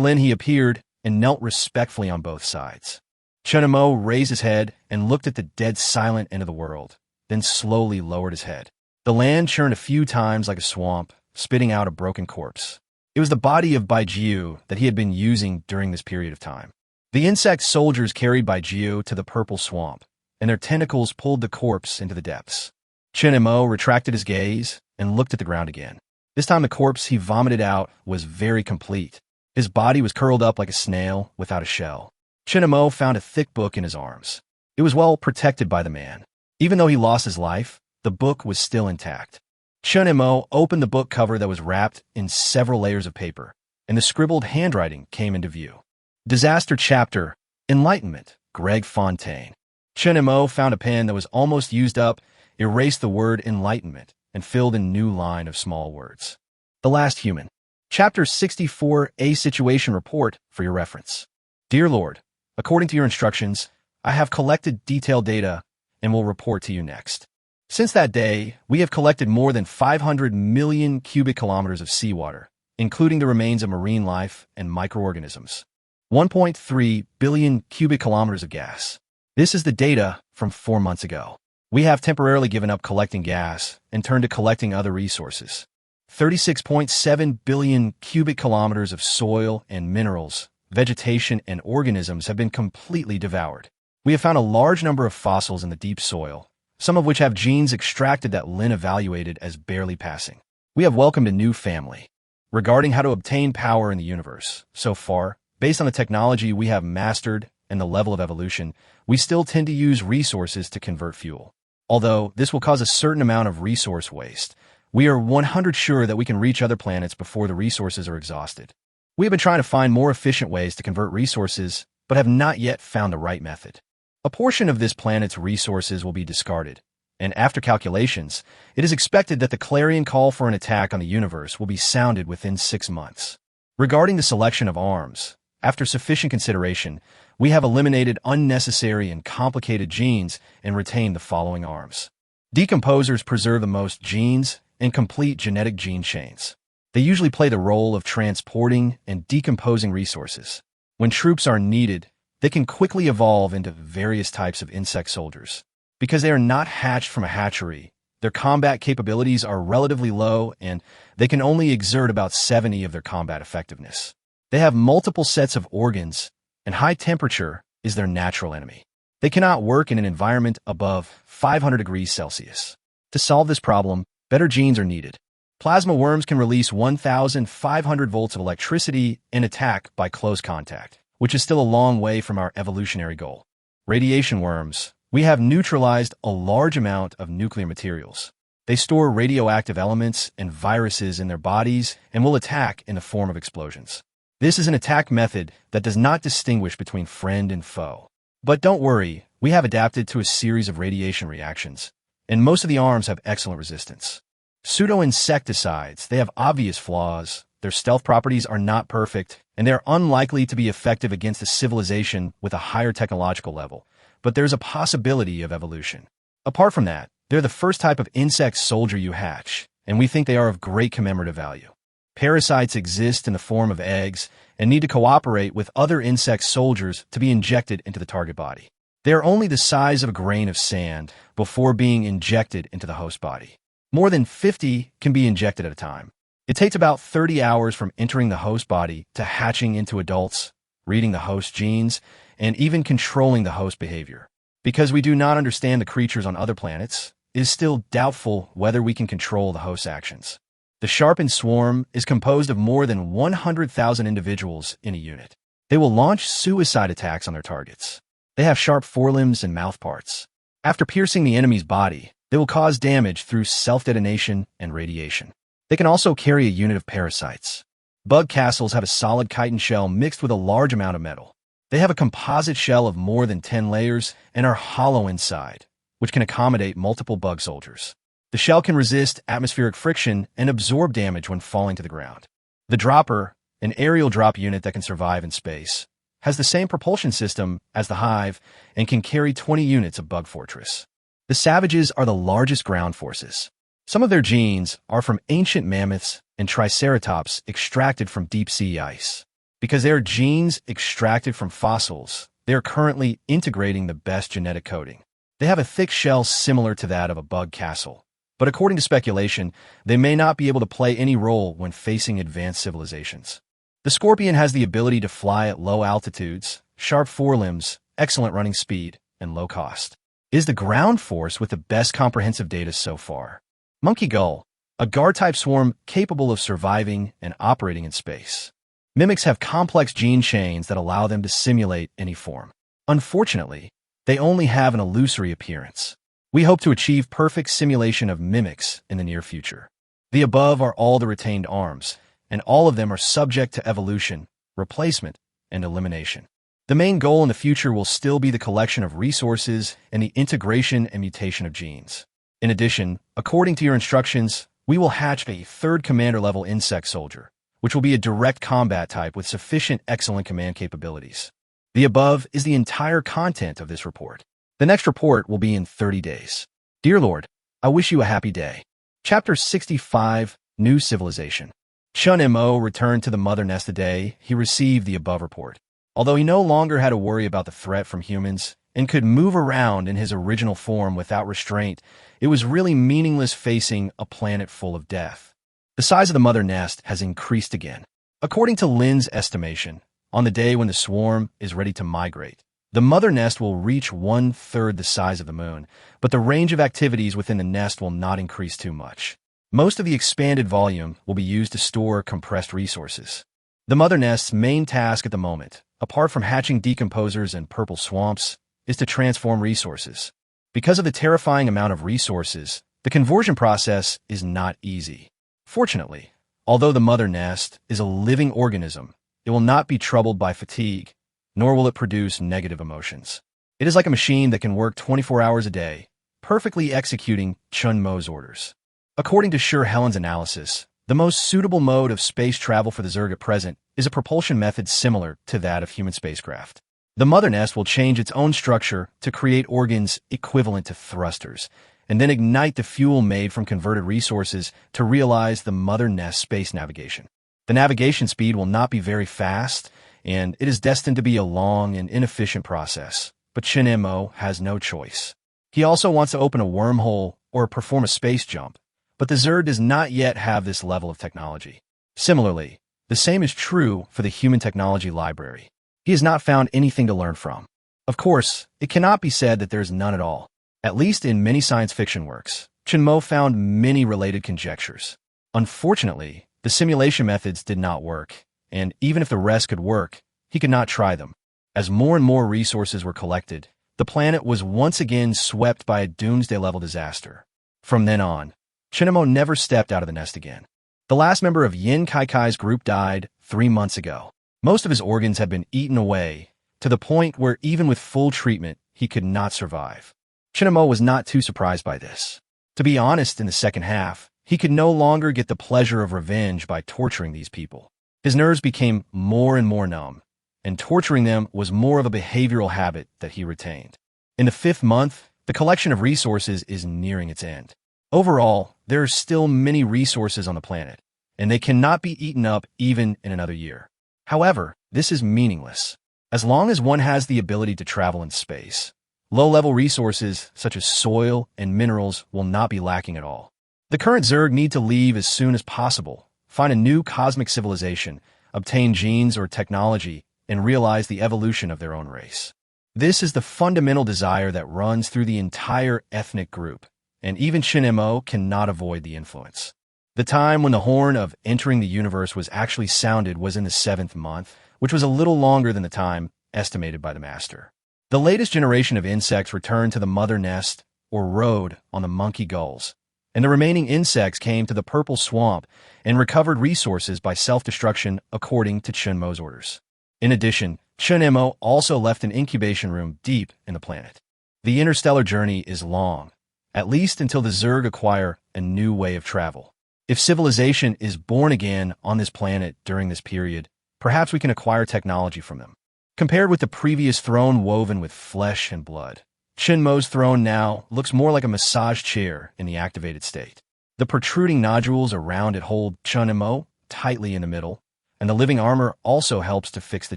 Lin, he appeared and knelt respectfully on both sides. Chun Mo raised his head and looked at the dead silent end of the world, then slowly lowered his head. The land churned a few times like a swamp, spitting out a broken corpse. It was the body of Bai Jiu that he had been using during this period of time. The insect soldiers carried Bai Jiu to the purple swamp, and their tentacles pulled the corpse into the depths. Chun Mo retracted his gaze and looked at the ground again. This time the corpse he vomited out was very complete. His body was curled up like a snail without a shell. Chun Mo found a thick book in his arms. It was well protected by the man. Even though he lost his life, the book was still intact. Chun Mo opened the book cover that was wrapped in several layers of paper, and the scribbled handwriting came into view. Disaster Chapter, Enlightenment, Greg Fontaine. Chun Mo found a pen that was almost used up, erased the word enlightenment, and filled in a new line of small words. The Last Human. Chapter 64, A Situation Report for your reference. Dear Lord, according to your instructions, I have collected detailed data and will report to you next. Since that day, we have collected more than 500 million cubic kilometers of seawater, including the remains of marine life and microorganisms. 1.3 billion cubic kilometers of gas. This is the data from 4 months ago. We have temporarily given up collecting gas and turned to collecting other resources. 36.7 billion cubic kilometers of soil and minerals, vegetation, and organisms have been completely devoured. We have found a large number of fossils in the deep soil, some of which have genes extracted that Lin evaluated as barely passing. We have welcomed a new family. Regarding how to obtain power in the universe, so far, based on the technology we have mastered and the level of evolution, we still tend to use resources to convert fuel. Although this will cause a certain amount of resource waste, we are 100% sure that we can reach other planets before the resources are exhausted. We have been trying to find more efficient ways to convert resources, but have not yet found the right method. A portion of this planet's resources will be discarded, and after calculations, it is expected that the clarion call for an attack on the universe will be sounded within 6 months. Regarding the selection of arms, after sufficient consideration, we have eliminated unnecessary and complicated genes and retained the following arms. Decomposers preserve the most genes and complete genetic gene chains. They usually play the role of transporting and decomposing resources. When troops are needed, they can quickly evolve into various types of insect soldiers. Because they are not hatched from a hatchery, their combat capabilities are relatively low and they can only exert about 70% of their combat effectiveness. They have multiple sets of organs, and high temperature is their natural enemy. They cannot work in an environment above 500 degrees Celsius. To solve this problem, better genes are needed. Plasma worms can release 1,500 volts of electricity and attack by close contact, which is still a long way from our evolutionary goal. Radiation worms. We have neutralized a large amount of nuclear materials. They store radioactive elements and viruses in their bodies and will attack in the form of explosions. This is an attack method that does not distinguish between friend and foe. But don't worry, we have adapted to a series of radiation reactions, and most of the arms have excellent resistance. Pseudo-insecticides, they have obvious flaws, their stealth properties are not perfect, and they are unlikely to be effective against a civilization with a higher technological level, but there's a possibility of evolution. Apart from that, they're the first type of insect soldier you hatch, and we think they are of great commemorative value. Parasites exist in the form of eggs and need to cooperate with other insect soldiers to be injected into the target body. They are only the size of a grain of sand before being injected into the host body. More than 50 can be injected at a time. It takes about 30 hours from entering the host body to hatching into adults, reading the host genes, and even controlling the host behavior. Because we do not understand the creatures on other planets, it is still doubtful whether we can control the host's actions. The sharpened swarm is composed of more than 100,000 individuals in a unit. They will launch suicide attacks on their targets. They have sharp forelimbs and mouth parts. After piercing the enemy's body, they will cause damage through self-detonation and radiation. They can also carry a unit of parasites. Bug castles have a solid chitin shell mixed with a large amount of metal. They have a composite shell of more than 10 layers and are hollow inside, which can accommodate multiple bug soldiers. The shell can resist atmospheric friction and absorb damage when falling to the ground. The dropper, an aerial drop unit that can survive in space, has the same propulsion system as the Hive and can carry 20 units of Bug Fortress. The Savages are the largest ground forces. Some of their genes are from ancient mammoths and triceratops extracted from deep-sea ice. Because they are genes extracted from fossils, they are currently integrating the best genetic coding. They have a thick shell similar to that of a bug castle. But according to speculation, they may not be able to play any role when facing advanced civilizations. The scorpion has the ability to fly at low altitudes, sharp forelimbs, excellent running speed, and low cost. It is the ground force with the best comprehensive data so far. Monkey gull, a guard-type swarm capable of surviving and operating in space. Mimics have complex gene chains that allow them to simulate any form. Unfortunately, they only have an illusory appearance. We hope to achieve perfect simulation of mimics in the near future. The above are all the retained arms, and all of them are subject to evolution, replacement, and elimination. The main goal in the future will still be the collection of resources and the integration and mutation of genes. In addition, according to your instructions, we will hatch a third commander-level insect soldier, which will be a direct combat type with sufficient excellent command capabilities. The above is the entire content of this report. The next report will be in 30 days. Dear Lord, I wish you a happy day. Chapter 65, New Civilization. Chun Mo returned to the mother nest the day he received the above report. Although he no longer had to worry about the threat from humans and could move around in his original form without restraint, it was really meaningless facing a planet full of death. The size of the mother nest has increased again. According to Lin's estimation, on the day when the swarm is ready to migrate, the mother nest will reach 1/3 the size of the moon, but the range of activities within the nest will not increase too much. Most of the expanded volume will be used to store compressed resources. The mother nest's main task at the moment, apart from hatching decomposers and purple swamps, is to transform resources. Because of the terrifying amount of resources, the conversion process is not easy. Fortunately, although the mother nest is a living organism, it will not be troubled by fatigue, nor will it produce negative emotions. It is like a machine that can work 24 hours a day, perfectly executing Chun Mo's orders. According to Helen's analysis, the most suitable mode of space travel for the Zerg at present is a propulsion method similar to that of human spacecraft. The mother nest will change its own structure to create organs equivalent to thrusters, and then ignite the fuel made from converted resources to realize the mother nest space navigation. The navigation speed will not be very fast, and it is destined to be a long and inefficient process. But Chun Mo has no choice. He also wants to open a wormhole or perform a space jump, but the Zerg does not yet have this level of technology. Similarly, the same is true for the human technology library. He has not found anything to learn from. Of course, it cannot be said that there is none at all. At least in many science fiction works, Chun Mo found many related conjectures. Unfortunately, the simulation methods did not work, and even if the rest could work, he could not try them. As more and more resources were collected, the planet was once again swept by a doomsday-level disaster. From then on, Chun Mo never stepped out of the nest again. The last member of Yin Kaikai's group died 3 months ago. Most of his organs had been eaten away, to the point where even with full treatment, he could not survive. Chun Mo was not too surprised by this. To be honest, in the second half, he could no longer get the pleasure of revenge by torturing these people. His nerves became more and more numb, and torturing them was more of a behavioral habit that he retained. In the 5th month, the collection of resources is nearing its end. Overall, there are still many resources on the planet, and they cannot be eaten up even in another year. However, this is meaningless. As long as one has the ability to travel in space, low-level resources such as soil and minerals will not be lacking at all. The current Zerg need to leave as soon as possible, find a new cosmic civilization, obtain genes or technology, and realize the evolution of their own race. This is the fundamental desire that runs through the entire ethnic group, and even Chun Mo cannot avoid the influence. The time when the horn of entering the universe was actually sounded was in the 7th month, which was a little longer than the time estimated by the master. The latest generation of insects returned to the mother nest, or rode on the monkey gulls, and the remaining insects came to the purple swamp and recovered resources by self-destruction according to Chun Mo's orders. In addition, Chun Mo also left an incubation room deep in the planet. The interstellar journey is long, at least until the Zerg acquire a new way of travel. If civilization is born again on this planet during this period, perhaps we can acquire technology from them. Compared with the previous throne woven with flesh and blood, Chun Mo's throne now looks more like a massage chair in the activated state. The protruding nodules around it hold Chun Mo tightly in the middle, and the living armor also helps to fix the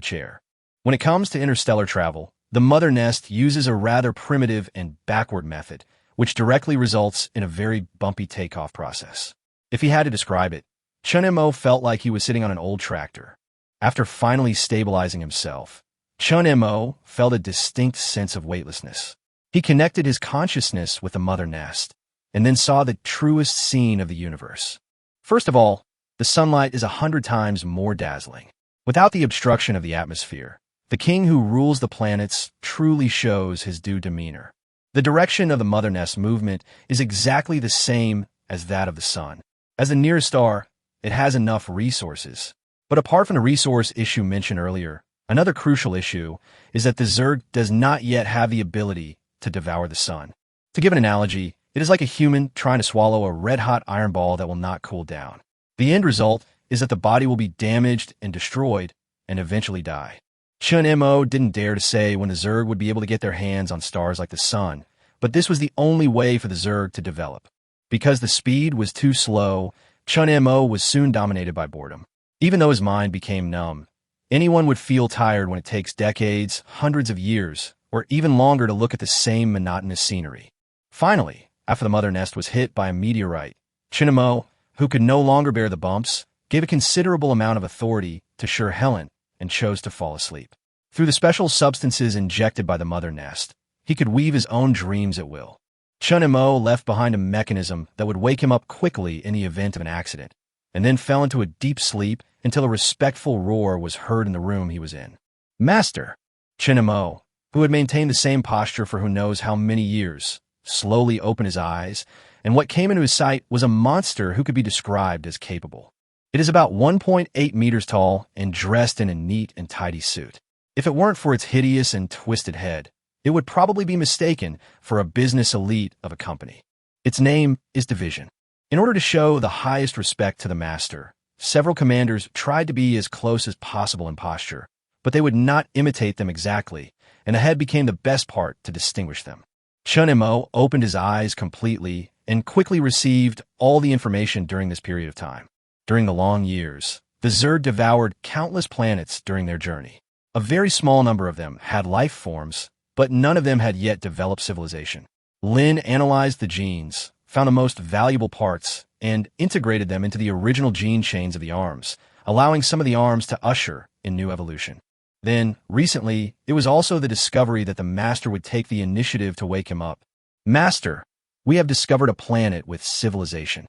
chair. When it comes to interstellar travel, the mother nest uses a rather primitive and backward method, which directly results in a very bumpy takeoff process. If he had to describe it, Chun Mo felt like he was sitting on an old tractor. After finally stabilizing himself, Chun Mo felt a distinct sense of weightlessness. He connected his consciousness with the mother nest, and then saw the truest scene of the universe. First of all, the sunlight is 100 times more dazzling. Without the obstruction of the atmosphere, the king who rules the planets truly shows his due demeanor. The direction of the mother nest movement is exactly the same as that of the sun. As the nearest star, it has enough resources. But apart from the resource issue mentioned earlier, another crucial issue is that the Zerg does not yet have the ability to devour the sun. To give an analogy, it is like a human trying to swallow a red-hot iron ball that will not cool down. The end result is that the body will be damaged and destroyed and eventually die. Chun Mo didn't dare to say when the Zerg would be able to get their hands on stars like the sun, but this was the only way for the Zerg to develop. Because the speed was too slow, Chun Mo was soon dominated by boredom. Even though his mind became numb, anyone would feel tired when it takes decades, hundreds of years, or even longer to look at the same monotonous scenery. Finally, after the mother nest was hit by a meteorite, Chun Mo, who could no longer bear the bumps, gave a considerable amount of authority to Sir Helen and chose to fall asleep. Through the special substances injected by the mother nest, he could weave his own dreams at will. Chun Mo left behind a mechanism that would wake him up quickly in the event of an accident, and then fell into a deep sleep until a respectful roar was heard in the room he was in. Master! Chun Mo, who had maintained the same posture for who knows how many years, slowly opened his eyes, and what came into his sight was a monster who could be described as capable. It is about 1.8 meters tall and dressed in a neat and tidy suit. If it weren't for its hideous and twisted head, it would probably be mistaken for a business elite of a company. Its name is Division. In order to show the highest respect to the master, several commanders tried to be as close as possible in posture, but they would not imitate them exactly, and the head became the best part to distinguish them. Chun Mo opened his eyes completely and quickly received all the information during this period of time. During the long years, the Zerg devoured countless planets during their journey. A very small number of them had life forms, but none of them had yet developed civilization. Lin analyzed the genes, found the most valuable parts, and integrated them into the original gene chains of the arms, allowing some of the arms to usher in new evolution. Then, recently, it was also the discovery that the Master would take the initiative to wake him up. Master, we have discovered a planet with civilization.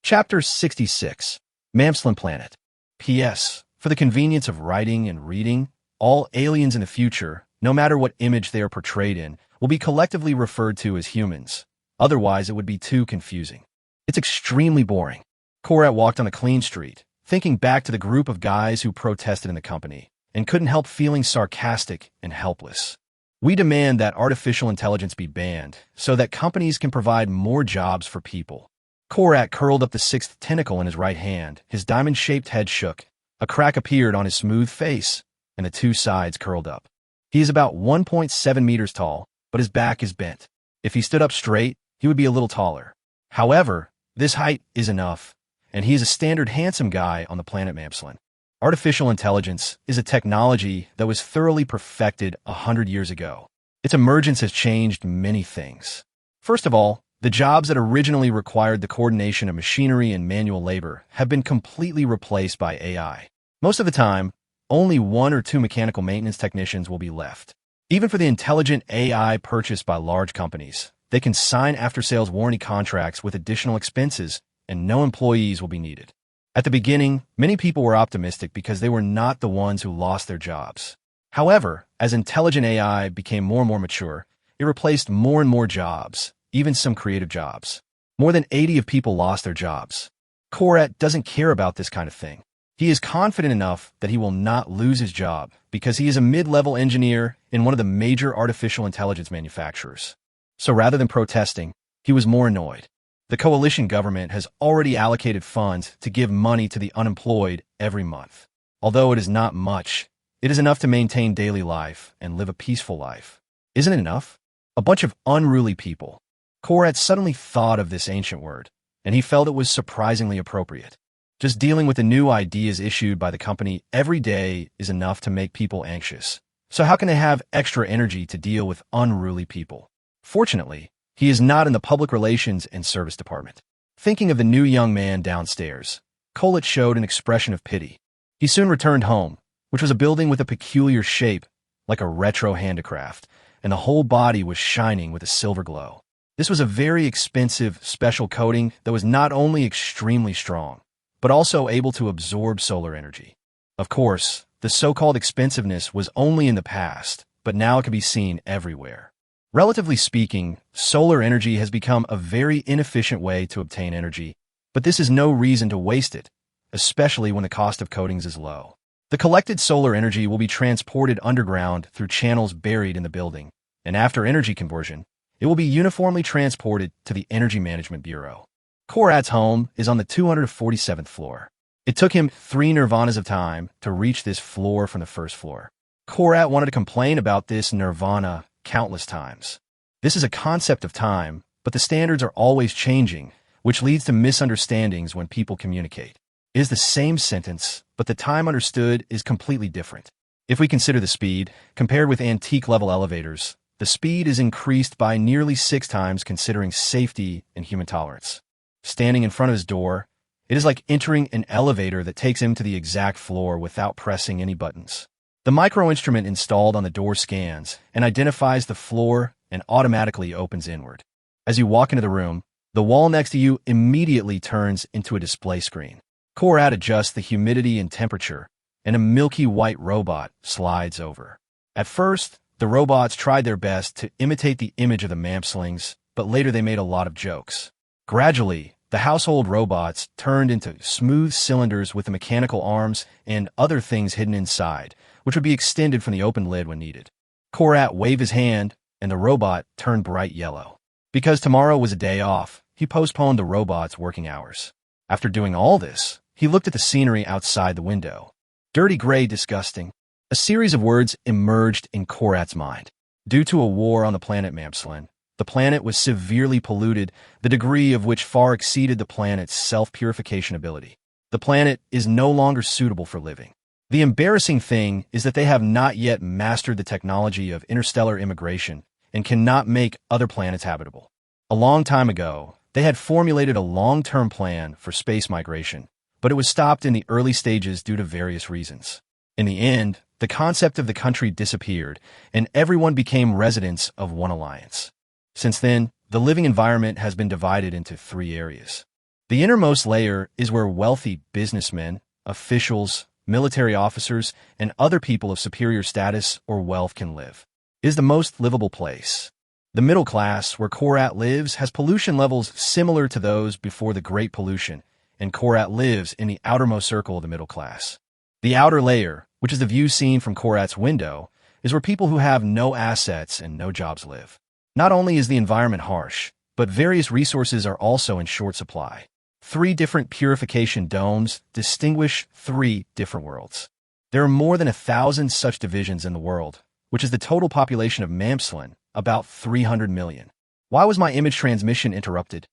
Chapter 66, Mamslin Planet. P.S. For the convenience of writing and reading, all aliens in the future, no matter what image they are portrayed in, will be collectively referred to as humans. Otherwise, it would be too confusing. It's extremely boring. Korat walked on a clean street, thinking back to the group of guys who protested in the company, and couldn't help feeling sarcastic and helpless. We demand that artificial intelligence be banned so that companies can provide more jobs for people. Korat curled up the sixth tentacle in his right hand. His diamond-shaped head shook. A crack appeared on his smooth face, and the two sides curled up. He is about 1.7 meters tall, but his back is bent. If he stood up straight, he would be a little taller. However, this height is enough, and he is a standard handsome guy on the planet Mamslin. Artificial intelligence is a technology that was thoroughly perfected 100 years ago. Its emergence has changed many things. First of all, the jobs that originally required the coordination of machinery and manual labor have been completely replaced by AI. Most of the time, only 1 or 2 mechanical maintenance technicians will be left. Even for the intelligent AI purchased by large companies, they can sign after-sales warranty contracts with additional expenses, and no employees will be needed. At the beginning, many people were optimistic because they were not the ones who lost their jobs. However, as intelligent AI became more and more mature, it replaced more and more jobs, even some creative jobs. More than 80 of people lost their jobs. Korat doesn't care about this kind of thing. He is confident enough that he will not lose his job because he is a mid-level engineer in one of the major artificial intelligence manufacturers. So rather than protesting, he was more annoyed. The coalition government has already allocated funds to give money to the unemployed every month. Although it is not much, it is enough to maintain daily life and live a peaceful life. Isn't it enough? A bunch of unruly people. Korat suddenly thought of this ancient word, and he felt it was surprisingly appropriate. Just dealing with the new ideas issued by the company every day is enough to make people anxious. So how can they have extra energy to deal with unruly people? Fortunately, he is not in the public relations and service department. Thinking of the new young man downstairs, Kolat showed an expression of pity. He soon returned home, which was a building with a peculiar shape, like a retro handicraft, and the whole body was shining with a silver glow. This was a very expensive, special coating that was not only extremely strong, but also able to absorb solar energy. Of course, the so-called expensiveness was only in the past, but now it can be seen everywhere. Relatively speaking, solar energy has become a very inefficient way to obtain energy, but this is no reason to waste it, especially when the cost of coatings is low. The collected solar energy will be transported underground through channels buried in the building, and after energy conversion, it will be uniformly transported to the Energy Management Bureau. Korat's home is on the 247th floor. It took him 3 nirvanas of time to reach this floor from the first floor. Korat wanted to complain about this nirvana countless times. This is a concept of time, but the standards are always changing, which leads to misunderstandings when people communicate. It is the same sentence, but the time understood is completely different. If we consider the speed, compared with antique-level elevators, the speed is increased by nearly 6 times considering safety and human tolerance. Standing in front of his door, it is like entering an elevator that takes him to the exact floor without pressing any buttons. The micro-instrument installed on the door scans and identifies the floor and automatically opens inward. As you walk into the room, the wall next to you immediately turns into a display screen. Korat adjusts the humidity and temperature, and a milky white robot slides over. At first, the robots tried their best to imitate the image of the Mamslings, but later they made a lot of jokes. Gradually, the household robots turned into smooth cylinders with the mechanical arms and other things hidden inside, which would be extended from the open lid when needed. Korat waved his hand, and the robot turned bright yellow. Because tomorrow was a day off, he postponed the robot's working hours. After doing all this, He looked at the scenery outside the window. Dirty gray, disgusting. A series of words emerged in Korat's mind. Due to a war on the planet Mamslin, the planet was severely polluted, the degree of which far exceeded the planet's self-purification ability. The planet is no longer suitable for living. The embarrassing thing is that they have not yet mastered the technology of interstellar immigration and cannot make other planets habitable. A long time ago, they had formulated a long-term plan for space migration, but it was stopped in the early stages due to various reasons. In the end, the concept of the country disappeared, and everyone became residents of one alliance. Since then, the living environment has been divided into 3 areas. The innermost layer is where wealthy businessmen, officials, military officers, and other people of superior status or wealth can live. It is the most livable place. The middle class, where Korat lives, has pollution levels similar to those before the Great Pollution, and Korat lives in the outermost circle of the middle class. The outer layer, which is the view seen from Korat's window, is where people who have no assets and no jobs live. Not only is the environment harsh, but various resources are also in short supply. 3 different purification domes distinguish 3 different worlds. There are more than 1,000 such divisions in the world, which is the total population of Mamslin, about 300 million. Why was my image transmission interrupted?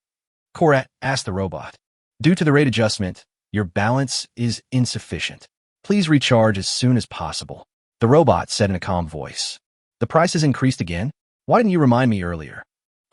Korat asked the robot. Due to the rate adjustment, your balance is insufficient. Please recharge as soon as possible. The robot said in a calm voice. The price has increased again? Why didn't you remind me earlier?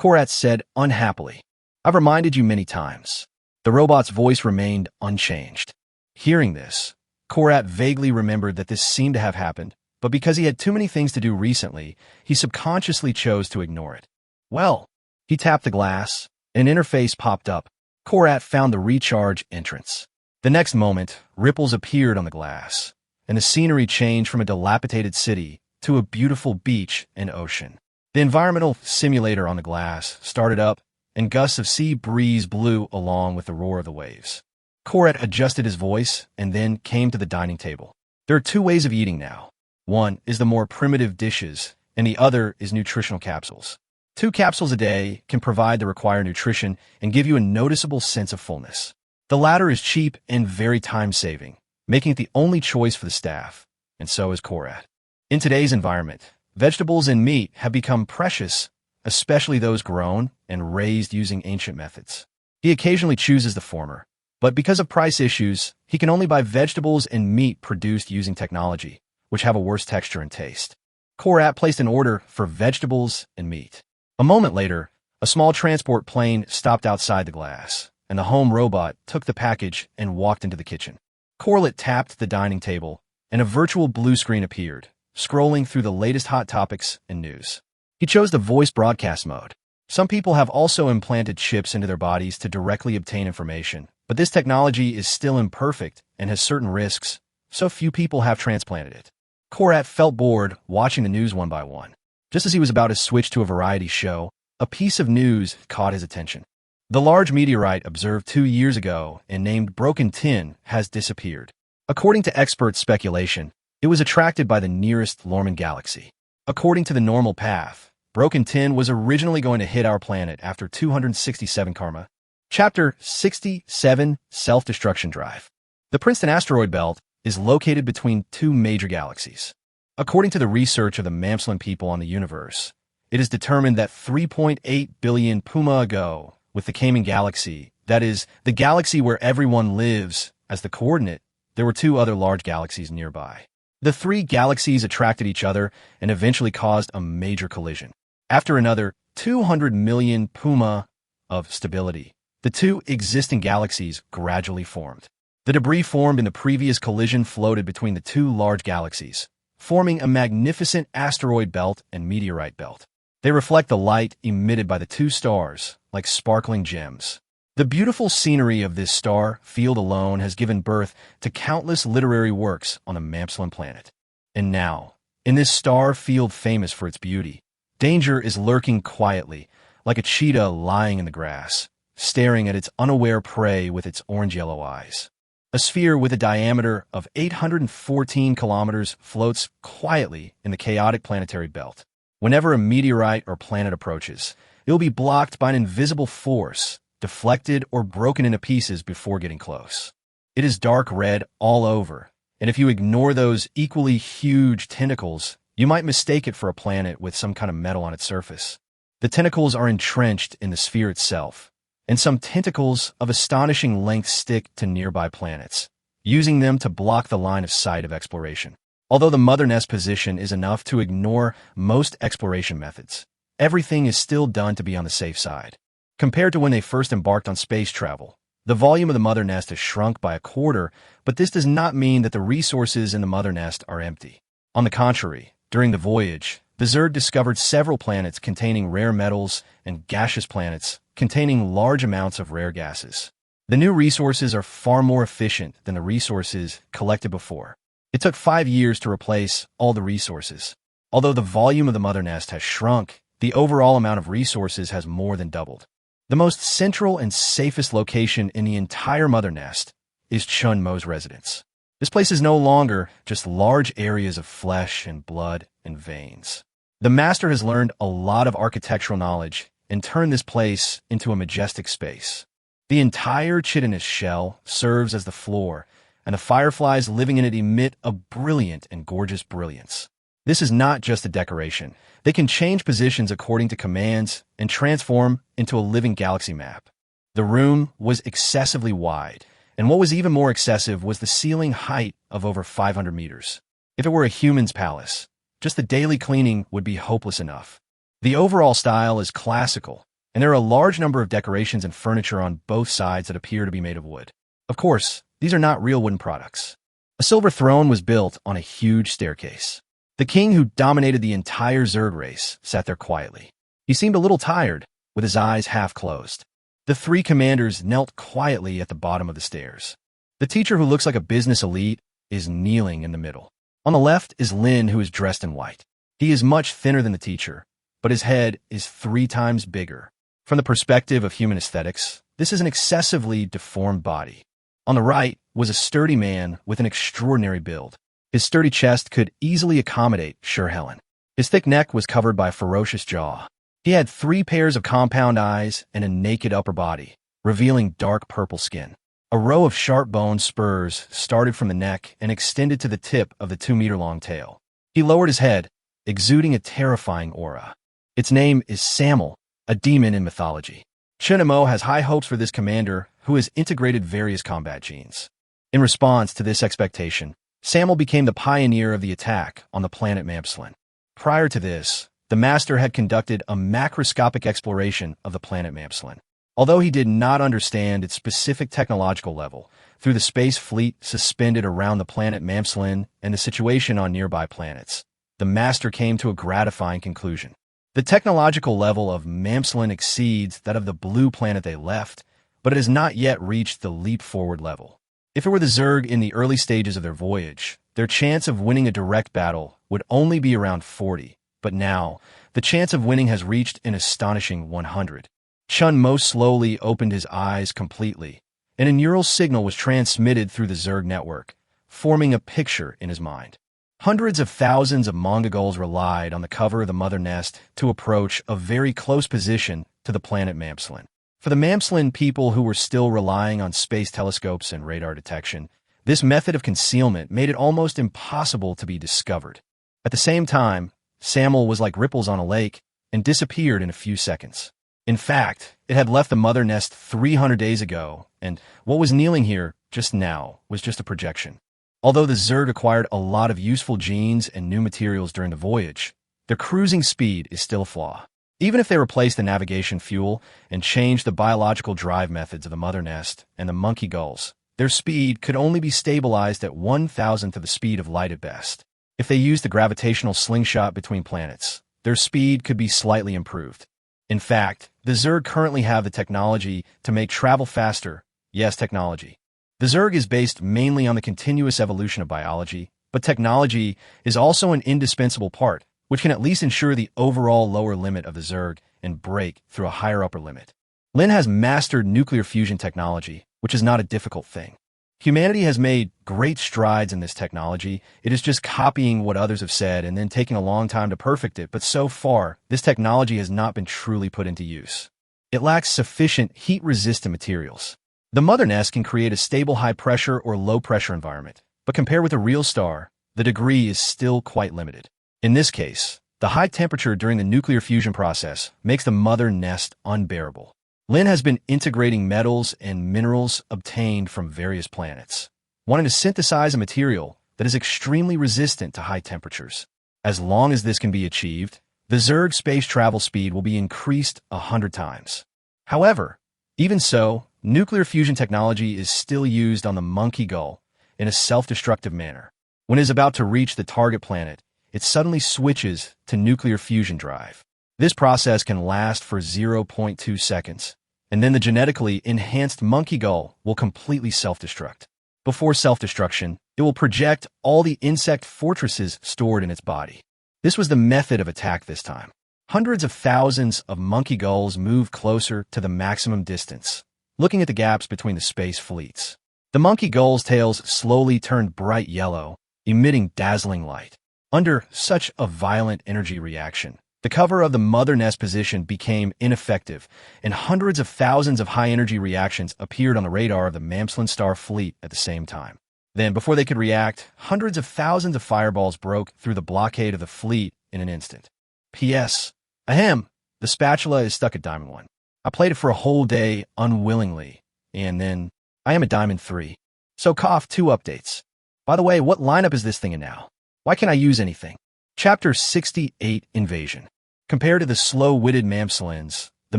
Korat said unhappily. I've reminded you many times. The robot's voice remained unchanged. Hearing this, Korat vaguely remembered that this seemed to have happened, but because he had too many things to do recently, he subconsciously chose to ignore it. Well, he tapped the glass, an interface popped up. Korat found the recharge entrance. The next moment, ripples appeared on the glass, and the scenery changed from a dilapidated city to a beautiful beach and ocean. The environmental simulator on the glass started up, and gusts of sea breeze blew along with the roar of the waves. Korat adjusted his voice and then came to the dining table. There are 2 ways of eating now. One is the more primitive dishes, and the other is nutritional capsules. 2 capsules a day can provide the required nutrition and give you a noticeable sense of fullness. The latter is cheap and very time-saving, making it the only choice for the staff, and so is Korat. In today's environment, vegetables and meat have become precious, especially those grown and raised using ancient methods. He occasionally chooses the former, but because of price issues, he can only buy vegetables and meat produced using technology, which have a worse texture and taste. Korat placed an order for vegetables and meat. A moment later, a small transport plane stopped outside the glass, and the home robot took the package and walked into the kitchen. Korat tapped the dining table, and a virtual blue screen appeared, scrolling through the latest hot topics and news. He chose the voice broadcast mode. Some people have also implanted chips into their bodies to directly obtain information, but this technology is still imperfect and has certain risks, so few people have transplanted it. Korat felt bored watching the news one by one. Just as he was about to switch to a variety show, a piece of news caught his attention. The large meteorite observed 2 years ago and named Broken Tin has disappeared. According to expert speculation, it was attracted by the nearest Lorman galaxy. According to the normal path, Broken Tin was originally going to hit our planet after 267 karma. Chapter 67, Self-Destruction Drive. The Princeton asteroid belt is located between 2 major galaxies. According to the research of the Mamslin people on the universe, it is determined that 3.8 billion Puma ago, with the Cayman Galaxy, that is, the galaxy where everyone lives, as the coordinate, there were 2 other large galaxies nearby. The 3 galaxies attracted each other and eventually caused a major collision. After another 200 million Puma of stability, the 2 existing galaxies gradually formed. The debris formed in the previous collision floated between the 2 large galaxies, forming a magnificent asteroid belt and meteorite belt. They reflect the light emitted by the 2 stars, like sparkling gems. The beautiful scenery of this star field alone has given birth to countless literary works on the Mamslin planet. And now, in this star field famous for its beauty, danger is lurking quietly, like a cheetah lying in the grass, staring at its unaware prey with its orange-yellow eyes. A sphere with a diameter of 814 kilometers floats quietly in the chaotic planetary belt. Whenever a meteorite or planet approaches, it will be blocked by an invisible force, deflected or broken into pieces before getting close. It is dark red all over, and if you ignore those equally huge tentacles, you might mistake it for a planet with some kind of metal on its surface. The tentacles are entrenched in the sphere itself, and some tentacles of astonishing length stick to nearby planets, using them to block the line of sight of exploration. Although the mother nest position is enough to ignore most exploration methods, everything is still done to be on the safe side. Compared to when they first embarked on space travel, the volume of the mother nest has shrunk by a quarter, but this does not mean that the resources in the mother nest are empty. On the contrary, during the voyage, the Zerg discovered several planets containing rare metals and gaseous planets containing large amounts of rare gases. The new resources are far more efficient than the resources collected before. It took 5 years to replace all the resources. Although the volume of the mother nest has shrunk, the overall amount of resources has more than doubled. The most central and safest location in the entire mother nest is Chun Mo's residence. This place is no longer just large areas of flesh and blood and veins. The master has learned a lot of architectural knowledge and turned this place into a majestic space. The entire chitinous shell serves as the floor, and the fireflies living in it emit a brilliant and gorgeous brilliance. This is not just a decoration. They can change positions according to commands and transform into a living galaxy map. The room was excessively wide, and what was even more excessive was the ceiling height of over 500 meters. If it were a human's palace, just the daily cleaning would be hopeless enough. The overall style is classical, and there are a large number of decorations and furniture on both sides that appear to be made of wood. Of course, these are not real wooden products. A silver throne was built on a huge staircase. The king who dominated the entire Zerg race sat there quietly. He seemed a little tired, with his eyes half closed. The 3 commanders knelt quietly at the bottom of the stairs. The teacher, who looks like a business elite, is kneeling in the middle. On the left is Lin, who is dressed in white. He is much thinner than the teacher, but his head is 3 times bigger. From the perspective of human aesthetics, this is an excessively deformed body. On the right was a sturdy man with an extraordinary build. His sturdy chest could easily accommodate Sir Helen. His thick neck was covered by a ferocious jaw. He had 3 pairs of compound eyes and a naked upper body, revealing dark purple skin. A row of sharp bone spurs started from the neck and extended to the tip of the 2-meter-long tail. He lowered his head, exuding a terrifying aura. Its name is Samel, a demon in mythology. Chun Mo has high hopes for this commander, who has integrated various combat genes. In response to this expectation, Samel became the pioneer of the attack on the planet Mamslin. Prior to this, the master had conducted a macroscopic exploration of the planet Mamslin. Although he did not understand its specific technological level, through the space fleet suspended around the planet Mamslin and the situation on nearby planets, the master came to a gratifying conclusion. The technological level of Mamslin exceeds that of the blue planet they left, but it has not yet reached the leap-forward level. If it were the Zerg in the early stages of their voyage, their chance of winning a direct battle would only be around 40, but now, the chance of winning has reached an astonishing 100. Chun Mo slowly opened his eyes completely, and a neural signal was transmitted through the Zerg network, forming a picture in his mind. Hundreds of thousands of Mongagulls relied on the cover of the mother nest to approach a very close position to the planet Mamslin. For the Mamslin people who were still relying on space telescopes and radar detection, this method of concealment made it almost impossible to be discovered. At the same time, Samel was like ripples on a lake and disappeared in a few seconds. In fact, it had left the mother nest 300 days ago, and what was kneeling here just now was just a projection. Although the Zerg acquired a lot of useful genes and new materials during the voyage, their cruising speed is still a flaw. Even if they replace the navigation fuel and change the biological drive methods of the mother nest and the monkey gulls, their speed could only be stabilized at 1,000th of the speed of light at best. If they use the gravitational slingshot between planets, their speed could be slightly improved. In fact, the Zerg currently have the technology to make travel faster. Yes, technology. The Zerg is based mainly on the continuous evolution of biology, but technology is also an indispensable part, which can at least ensure the overall lower limit of the Zerg and break through a higher upper limit. Lin has mastered nuclear fusion technology, which is not a difficult thing. Humanity has made great strides in this technology. It is just copying what others have said and then taking a long time to perfect it, but so far, this technology has not been truly put into use. It lacks sufficient heat-resistant materials. The mother nest can create a stable high-pressure or low-pressure environment, but compared with a real star, the degree is still quite limited. In this case, the high temperature during the nuclear fusion process makes the mother nest unbearable. Lin has been integrating metals and minerals obtained from various planets, wanting to synthesize a material that is extremely resistant to high temperatures. As long as this can be achieved, the Zerg space travel speed will be increased 100 times. However, even so, nuclear fusion technology is still used on the monkey gull in a self-destructive manner. When it is about to reach the target planet, it suddenly switches to nuclear fusion drive. This process can last for 0.2 seconds, and then the genetically enhanced monkey gull will completely self-destruct. Before self-destruction, it will project all the insect fortresses stored in its body. This was the method of attack this time. Hundreds of thousands of monkey gulls moved closer to the maximum distance, looking at the gaps between the space fleets. The monkey gulls' tails slowly turned bright yellow, emitting dazzling light. Under such a violent energy reaction, the cover of the mother nest position became ineffective, and hundreds of thousands of high-energy reactions appeared on the radar of the Mamslin star fleet at the same time. Then, before they could react, hundreds of thousands of fireballs broke through the blockade of the fleet in an instant. P.S. Ahem, the spatula is stuck at Diamond 1. I played it for a whole day unwillingly, and then I am at Diamond 3. So cough 2 updates. By the way, what lineup is this thing in now? Why can't I use anything? Chapter 68 Invasion. Compared to the slow-witted Mamslins, the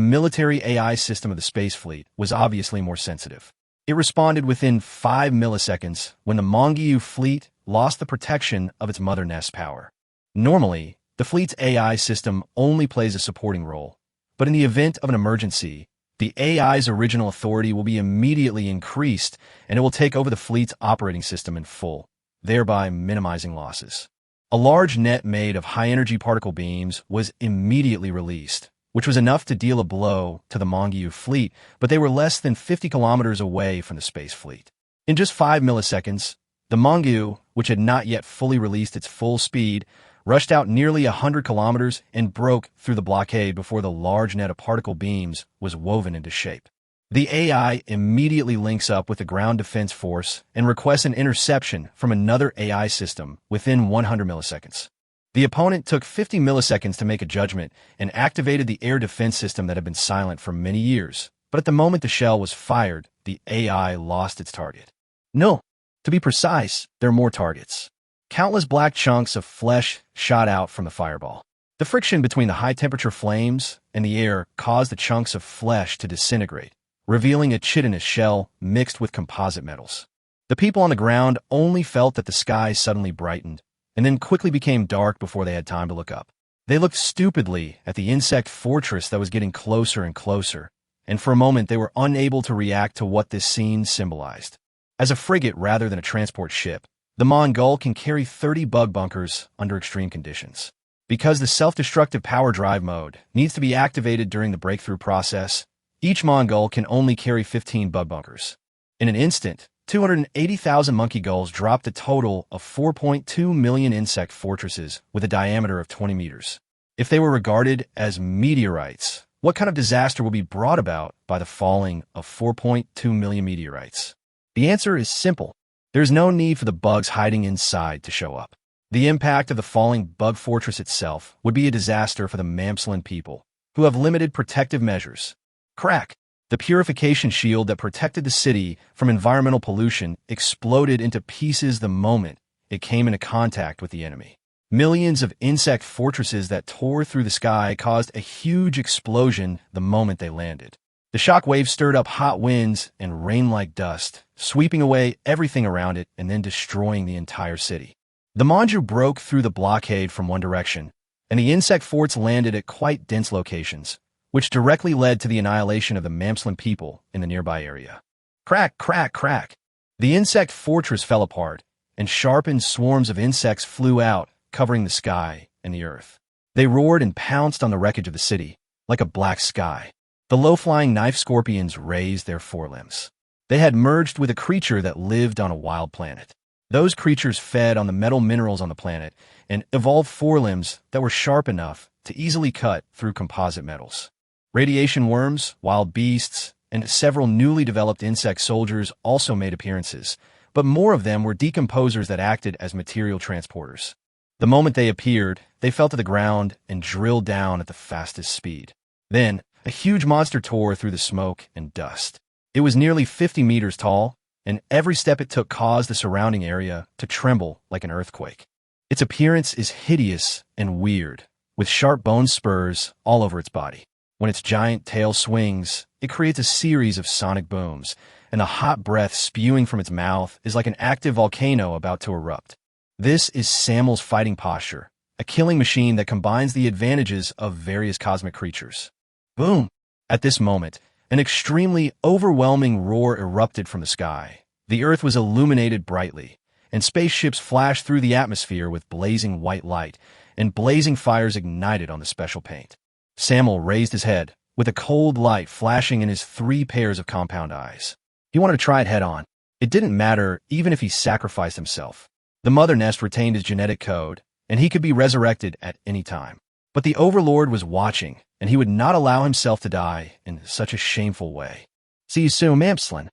military AI system of the space fleet was obviously more sensitive. It responded within 5 milliseconds when the Mongyu fleet lost the protection of its mother nest power. Normally, the fleet's AI system only plays a supporting role, but in the event of an emergency, the AI's original authority will be immediately increased and it will take over the fleet's operating system in full, thereby minimizing losses. A large net made of high-energy particle beams was immediately released, which was enough to deal a blow to the Mongyu fleet, but they were less than 50 kilometers away from the space fleet. In just 5 milliseconds, the Mongyu, which had not yet fully released its full speed, rushed out nearly 100 kilometers and broke through the blockade before the large net of particle beams was woven into shape. The AI immediately links up with the ground defense force and requests an interception from another AI system within 100 milliseconds. The opponent took 50 milliseconds to make a judgment and activated the air defense system that had been silent for many years, but at the moment the shell was fired, the AI lost its target. No, to be precise, there are more targets. Countless black chunks of flesh shot out from the fireball. The friction between the high-temperature flames and the air caused the chunks of flesh to disintegrate, revealing a chitinous shell mixed with composite metals. The people on the ground only felt that the sky suddenly brightened, and then quickly became dark before they had time to look up. They looked stupidly at the insect fortress that was getting closer and closer, and for a moment they were unable to react to what this scene symbolized. As a frigate rather than a transport ship, the Mongol can carry 30 bug bunkers under extreme conditions. Because the self-destructive power drive mode needs to be activated during the breakthrough process, each Mongol can only carry 15 bug bunkers. In an instant, 280,000 monkey gulls dropped a total of 4.2 million insect fortresses with a diameter of 20 meters. If they were regarded as meteorites, what kind of disaster will be brought about by the falling of 4.2 million meteorites? The answer is simple. There's no need for the bugs hiding inside to show up. The impact of the falling bug fortress itself would be a disaster for the Mamslin people, who have limited protective measures. Crack! The purification shield that protected the city from environmental pollution exploded into pieces the moment it came into contact with the enemy. Millions of insect fortresses that tore through the sky caused a huge explosion the moment they landed. The shock waves stirred up hot winds and rain-like dust, sweeping away everything around it and then destroying the entire city. The Manju broke through the blockade from one direction, and the insect forts landed at quite dense locations, which directly led to the annihilation of the Mamslin people in the nearby area. Crack, crack, crack! The insect fortress fell apart, and sharpened swarms of insects flew out, covering the sky and the earth. They roared and pounced on the wreckage of the city, like a black sky. The low-flying knife scorpions raised their forelimbs. They had merged with a creature that lived on a wild planet. Those creatures fed on the metal minerals on the planet and evolved forelimbs that were sharp enough to easily cut through composite metals. Radiation worms, wild beasts, and several newly developed insect soldiers also made appearances, but more of them were decomposers that acted as material transporters. The moment they appeared, they fell to the ground and drilled down at the fastest speed. Then, a huge monster tore through the smoke and dust. It was nearly 50 meters tall, and every step it took caused the surrounding area to tremble like an earthquake. Its appearance is hideous and weird, with sharp bone spurs all over its body. When its giant tail swings, it creates a series of sonic booms, and the hot breath spewing from its mouth is like an active volcano about to erupt. This is Samuel's fighting posture, a killing machine that combines the advantages of various cosmic creatures. Boom! At this moment, an extremely overwhelming roar erupted from the sky. The Earth was illuminated brightly, and spaceships flashed through the atmosphere with blazing white light, and blazing fires ignited on the special paint. Samuel raised his head, with a cold light flashing in his 3 pairs of compound eyes. He wanted to try it head-on. It didn't matter even if he sacrificed himself. The Mother Nest retained his genetic code, and he could be resurrected at any time. But the Overlord was watching, and he would not allow himself to die in such a shameful way. See you soon, Mamslin.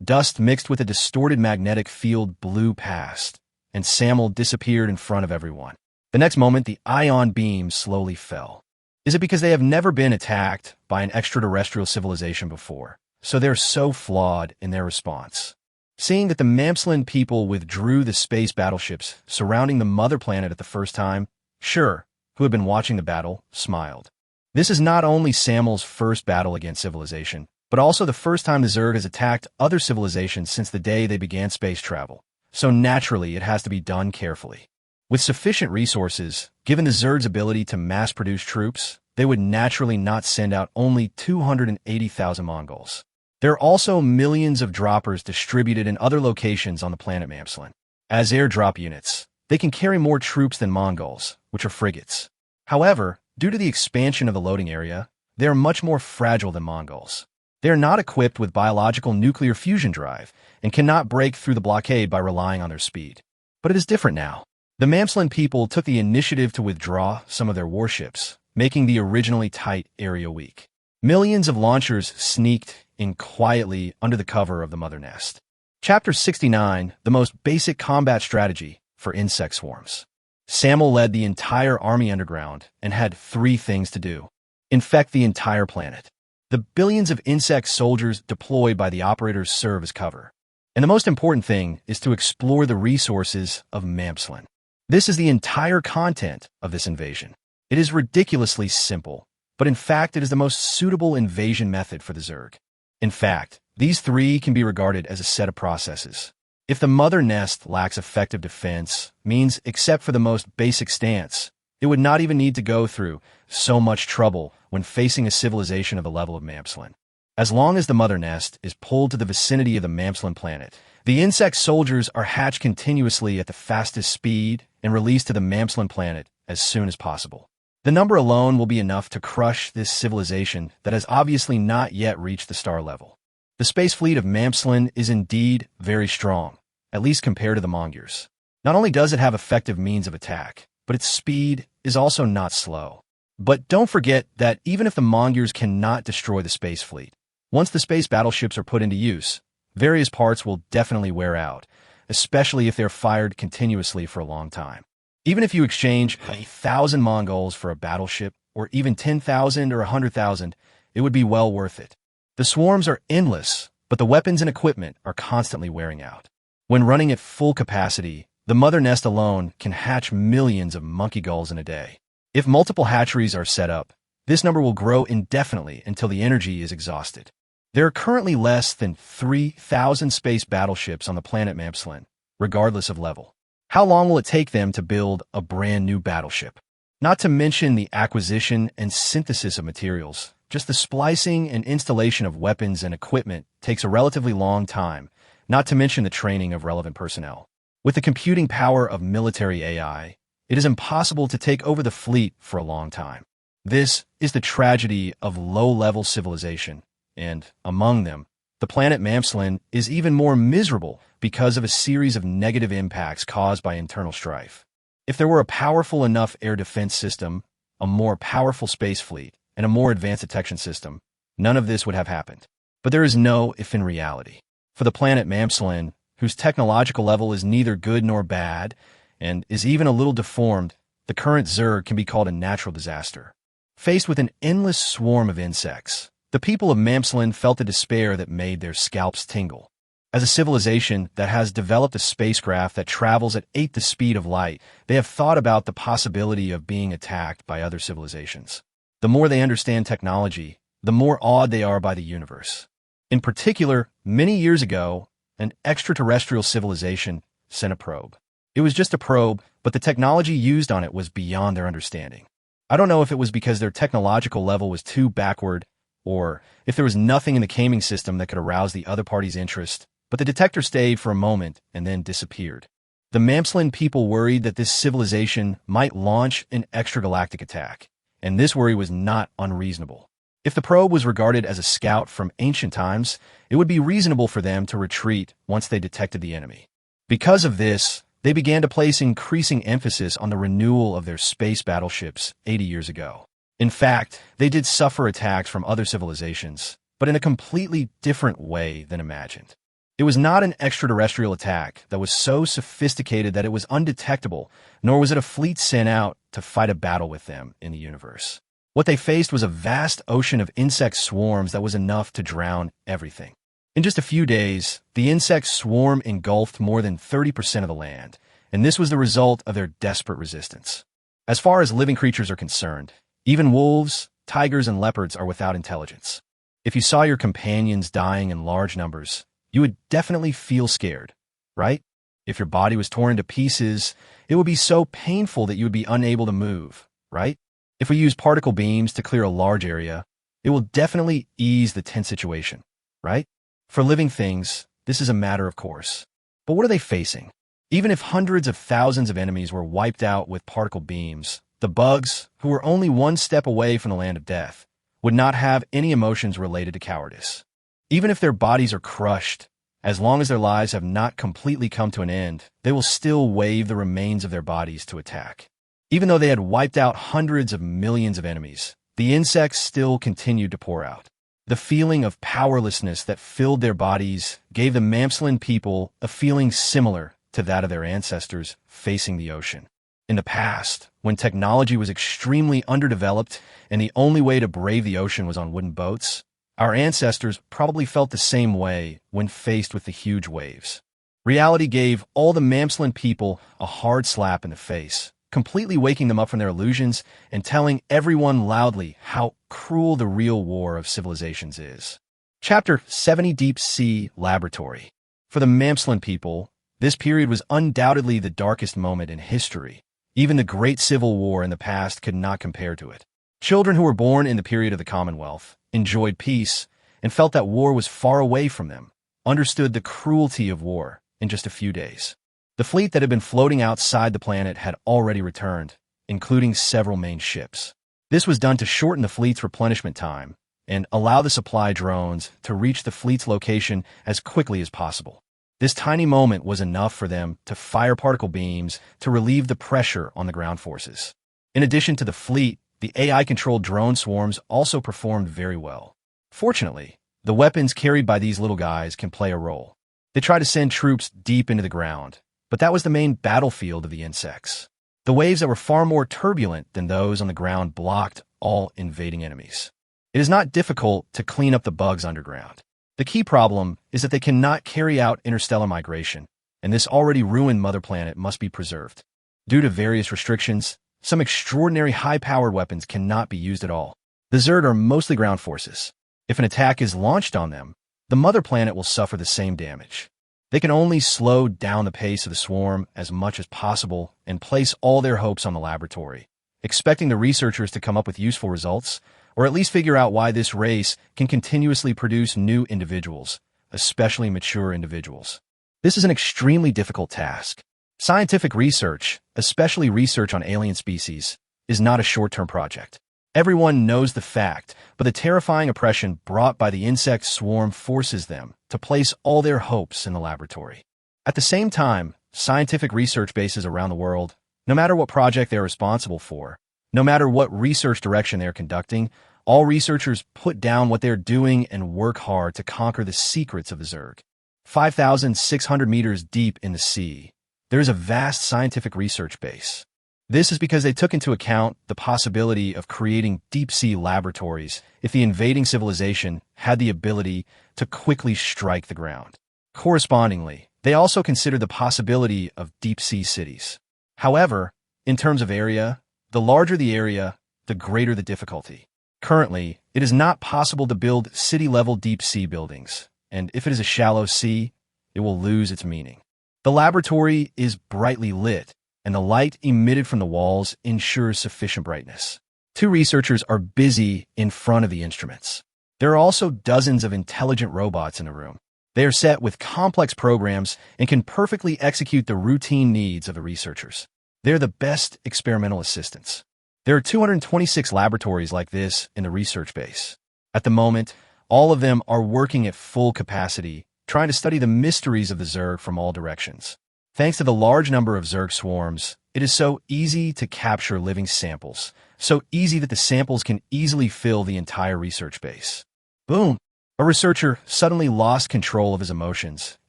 Dust mixed with a distorted magnetic field blew past, and Samuel disappeared in front of everyone. The next moment, the ion beam slowly fell. Is it because they have never been attacked by an extraterrestrial civilization before, so they're so flawed in their response? Seeing that the Mamslin people withdrew the space battleships surrounding the mother planet at the first time, Sure, who had been watching the battle, smiled. This is not only Samuel's first battle against civilization, but also the first time the Zerg has attacked other civilizations since the day they began space travel, so naturally it has to be done carefully. With sufficient resources, given the Zerg's ability to mass-produce troops, they would naturally not send out only 280,000 Mongols. There are also millions of droppers distributed in other locations on the planet Mamslin. As airdrop units, they can carry more troops than Mongols, which are frigates. However, due to the expansion of the loading area, they are much more fragile than Mongols. They are not equipped with biological nuclear fusion drive and cannot break through the blockade by relying on their speed. But it is different now. The Mamslin people took the initiative to withdraw some of their warships, making the originally tight area weak. Millions of launchers sneaked in quietly under the cover of the Mother Nest. Chapter 69, the most basic combat strategy for insect swarms. Samuel led the entire army underground and had 3 things to do. Infect the entire planet. The billions of insect soldiers deployed by the operators serve as cover. And the most important thing is to explore the resources of Mamslin. This is the entire content of this invasion. It is ridiculously simple, but in fact it is the most suitable invasion method for the Zerg. In fact, these 3 can be regarded as a set of processes. If the Mother Nest lacks effective defense, means except for the most basic stance, it would not even need to go through so much trouble when facing a civilization of the level of Mamslin. As long as the Mother Nest is pulled to the vicinity of the Mamslin planet, the insect soldiers are hatched continuously at the fastest speed and released to the Mamslin planet as soon as possible. The number alone will be enough to crush this civilization that has obviously not yet reached the star level. The space fleet of Mamslin is indeed very strong, at least compared to the Mongyrs. Not only does it have effective means of attack, but its speed is also not slow. But don't forget that even if the Mongyrs cannot destroy the space fleet, once the space battleships are put into use, various parts will definitely wear out, especially if they're fired continuously for a long time. Even if you exchange 1,000 Mongols for a battleship, or even 10,000 or 100,000, it would be well worth it. The swarms are endless, but the weapons and equipment are constantly wearing out. When running at full capacity, the Mother Nest alone can hatch millions of monkey gulls in a day. If multiple hatcheries are set up, this number will grow indefinitely until the energy is exhausted. There are currently less than 3,000 space battleships on the planet Mamslin, regardless of level. How long will it take them to build a brand new battleship? Not to mention the acquisition and synthesis of materials. Just the splicing and installation of weapons and equipment takes a relatively long time, not to mention the training of relevant personnel. With the computing power of military AI, it is impossible to take over the fleet for a long time. This is the tragedy of low-level civilization, and, among them, the planet Mamslin is even more miserable because of a series of negative impacts caused by internal strife. If there were a powerful enough air defense system, a more powerful space fleet, and a more advanced detection system, none of this would have happened. But there is no if in reality. For the planet Mamslin, whose technological level is neither good nor bad, and is even a little deformed, the current Zerg can be called a natural disaster. Faced with an endless swarm of insects, the people of Mamslin felt the despair that made their scalps tingle. As a civilization that has developed a spacecraft that travels at 8 the speed of light, they have thought about the possibility of being attacked by other civilizations. The more they understand technology, the more awed they are by the universe. In particular, many years ago, an extraterrestrial civilization sent a probe. It was just a probe, but the technology used on it was beyond their understanding. I don't know if it was because their technological level was too backward, or if there was nothing in the gaming system that could arouse the other party's interest, but the detector stayed for a moment and then disappeared. The Mamslin people worried that this civilization might launch an extragalactic attack, and this worry was not unreasonable. If the probe was regarded as a scout from ancient times, it would be reasonable for them to retreat once they detected the enemy. Because of this, they began to place increasing emphasis on the renewal of their space battleships 80 years ago. In fact, they did suffer attacks from other civilizations, but in a completely different way than imagined. It was not an extraterrestrial attack that was so sophisticated that it was undetectable, nor was it a fleet sent out to fight a battle with them in the universe. What they faced was a vast ocean of insect swarms that was enough to drown everything. In just a few days, the insect swarm engulfed more than 30% of the land, and this was the result of their desperate resistance. As far as living creatures are concerned, even wolves, tigers, and leopards are without intelligence. If you saw your companions dying in large numbers, you would definitely feel scared, right? If your body was torn into pieces, it would be so painful that you would be unable to move, right? If we use particle beams to clear a large area, it will definitely ease the tense situation, right? For living things, this is a matter of course. But what are they facing? Even if hundreds of thousands of enemies were wiped out with particle beams, the bugs, who were only one step away from the land of death, would not have any emotions related to cowardice. Even if their bodies are crushed, as long as their lives have not completely come to an end, they will still wave the remains of their bodies to attack. Even though they had wiped out hundreds of millions of enemies, the insects still continued to pour out. The feeling of powerlessness that filled their bodies gave the Mamslin people a feeling similar to that of their ancestors facing the ocean. In the past, when technology was extremely underdeveloped and the only way to brave the ocean was on wooden boats, our ancestors probably felt the same way when faced with the huge waves. Reality gave all the Mamslin people a hard slap in the face, completely waking them up from their illusions and telling everyone loudly how cruel the real war of civilizations is. Chapter 70 Deep Sea Laboratory. For the Mamslin people, this period was undoubtedly the darkest moment in history. Even the Great Civil War in the past could not compare to it. Children who were born in the period of the Commonwealth enjoyed peace and felt that war was far away from them, understood the cruelty of war in just a few days. The fleet that had been floating outside the planet had already returned, including several main ships. This was done to shorten the fleet's replenishment time and allow the supply drones to reach the fleet's location as quickly as possible. This tiny moment was enough for them to fire particle beams to relieve the pressure on the ground forces. In addition to the fleet, the AI-controlled drone swarms also performed very well. Fortunately, the weapons carried by these little guys can play a role. They try to send troops deep into the ground, but that was the main battlefield of the insects. The waves that were far more turbulent than those on the ground blocked all invading enemies. It is not difficult to clean up the bugs underground. The key problem is that they cannot carry out interstellar migration, and this already ruined mother planet must be preserved. Due to various restrictions, some extraordinary high-powered weapons cannot be used at all. The Zerg are mostly ground forces. If an attack is launched on them, the mother planet will suffer the same damage. They can only slow down the pace of the swarm as much as possible and place all their hopes on the laboratory, expecting the researchers to come up with useful results, or at least figure out why this race can continuously produce new individuals, especially mature individuals. This is an extremely difficult task. Scientific research, especially research on alien species, is not a short-term project. Everyone knows the fact, but the terrifying oppression brought by the insect swarm forces them to place all their hopes in the laboratory. At the same time, scientific research bases around the world, no matter what project they're responsible for, no matter what research direction they're conducting, All researchers put down what they're doing and work hard to conquer the secrets of the Zerg. 5,600 meters deep in the sea, there is a vast scientific research base. This is because they took into account the possibility of creating deep-sea laboratories if the invading civilization had the ability to quickly strike the ground. Correspondingly, they also considered the possibility of deep-sea cities. However, in terms of area, the larger the area, the greater the difficulty. Currently, it is not possible to build city-level deep-sea buildings, and if it is a shallow sea, it will lose its meaning. The laboratory is brightly lit, and the light emitted from the walls ensures sufficient brightness. Two researchers are busy in front of the instruments. There are also dozens of intelligent robots in the room. They are set with complex programs and can perfectly execute the routine needs of the researchers. They are the best experimental assistants. There are 226 laboratories like this in the research base. At the moment, all of them are working at full capacity, trying to study the mysteries of the Zerg from all directions. Thanks to the large number of Zerg swarms, it is so easy to capture living samples, so easy that the samples can easily fill the entire research base. Boom! A researcher suddenly lost control of his emotions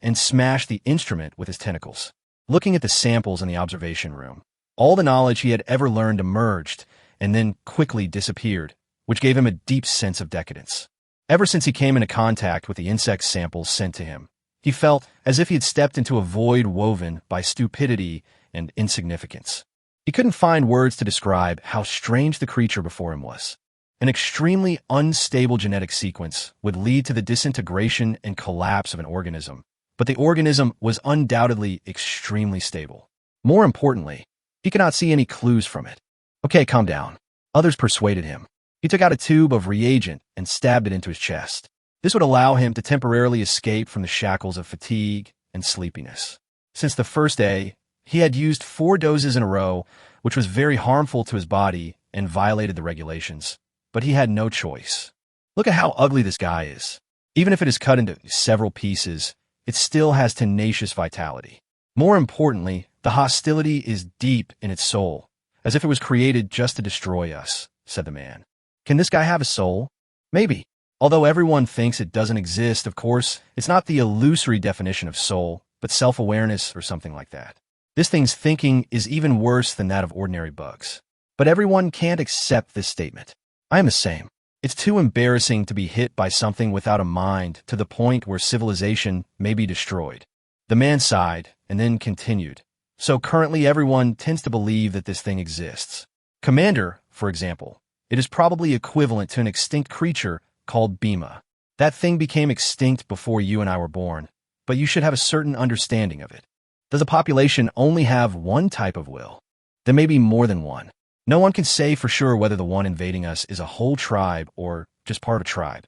and smashed the instrument with his tentacles. Looking at the samples in the observation room, all the knowledge he had ever learned emerged and then quickly disappeared, which gave him a deep sense of decadence. Ever since he came into contact with the insect samples sent to him, he felt as if he had stepped into a void woven by stupidity and insignificance. He couldn't find words to describe how strange the creature before him was. An extremely unstable genetic sequence would lead to the disintegration and collapse of an organism, but the organism was undoubtedly extremely stable. More importantly, he could not see any clues from it. Okay, calm down. Others persuaded him. He took out a tube of reagent and stabbed it into his chest. This would allow him to temporarily escape from the shackles of fatigue and sleepiness. Since the first day, he had used 4 doses in a row, which was very harmful to his body and violated the regulations. But he had no choice. Look at how ugly this guy is. Even if it is cut into several pieces, it still has tenacious vitality. More importantly, the hostility is deep in its soul, as if it was created just to destroy us, said the man. Can this guy have a soul? Maybe. Although everyone thinks it doesn't exist, of course, it's not the illusory definition of soul, but self-awareness or something like that. This thing's thinking is even worse than that of ordinary bugs. But everyone can't accept this statement. I am the same. It's too embarrassing to be hit by something without a mind to the point where civilization may be destroyed. The man sighed and then continued. So currently everyone tends to believe that this thing exists. Commander, for example, it is probably equivalent to an extinct creature called Bima. That thing became extinct before you and I were born, but you should have a certain understanding of it. Does a population only have one type of will? There may be more than one. No one can say for sure whether the one invading us is a whole tribe or just part of a tribe.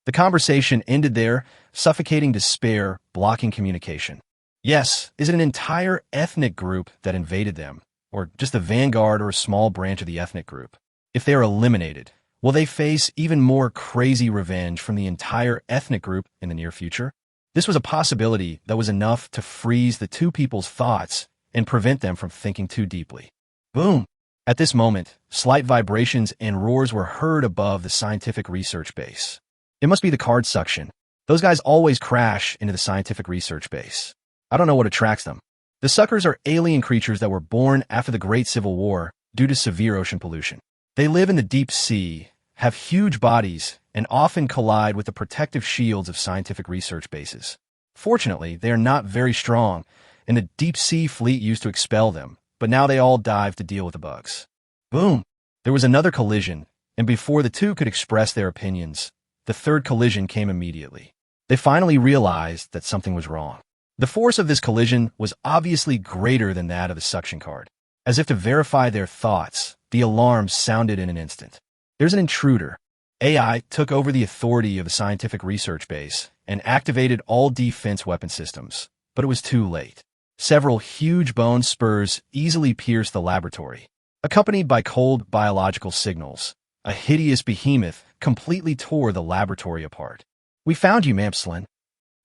The conversation ended there, suffocating despair, blocking communication. Yes, is it an entire ethnic group that invaded them, or just the vanguard or a small branch of the ethnic group? If they are eliminated, will they face even more crazy revenge from the entire ethnic group in the near future? This was a possibility that was enough to freeze the two people's thoughts and prevent them from thinking too deeply. Boom! At this moment, slight vibrations and roars were heard above the scientific research base. It must be the card suction. Those guys always crash into the scientific research base. I don't know what attracts them. The suckers are alien creatures that were born after the Great Civil War due to severe ocean pollution. They live in the deep sea, have huge bodies, and often collide with the protective shields of scientific research bases. Fortunately, they are not very strong, and the deep sea fleet used to expel them, but now they all dive to deal with the bugs. Boom! There was another collision, and before the two could express their opinions, the third collision came immediately. They finally realized that something was wrong. The force of this collision was obviously greater than that of the suction card. As if to verify their thoughts, the alarm sounded in an instant. There's an intruder. AI took over the authority of the scientific research base and activated all defense weapon systems, but it was too late. Several huge bone spurs easily pierced the laboratory. Accompanied by cold biological signals, a hideous behemoth completely tore the laboratory apart. We found you, Mampslin.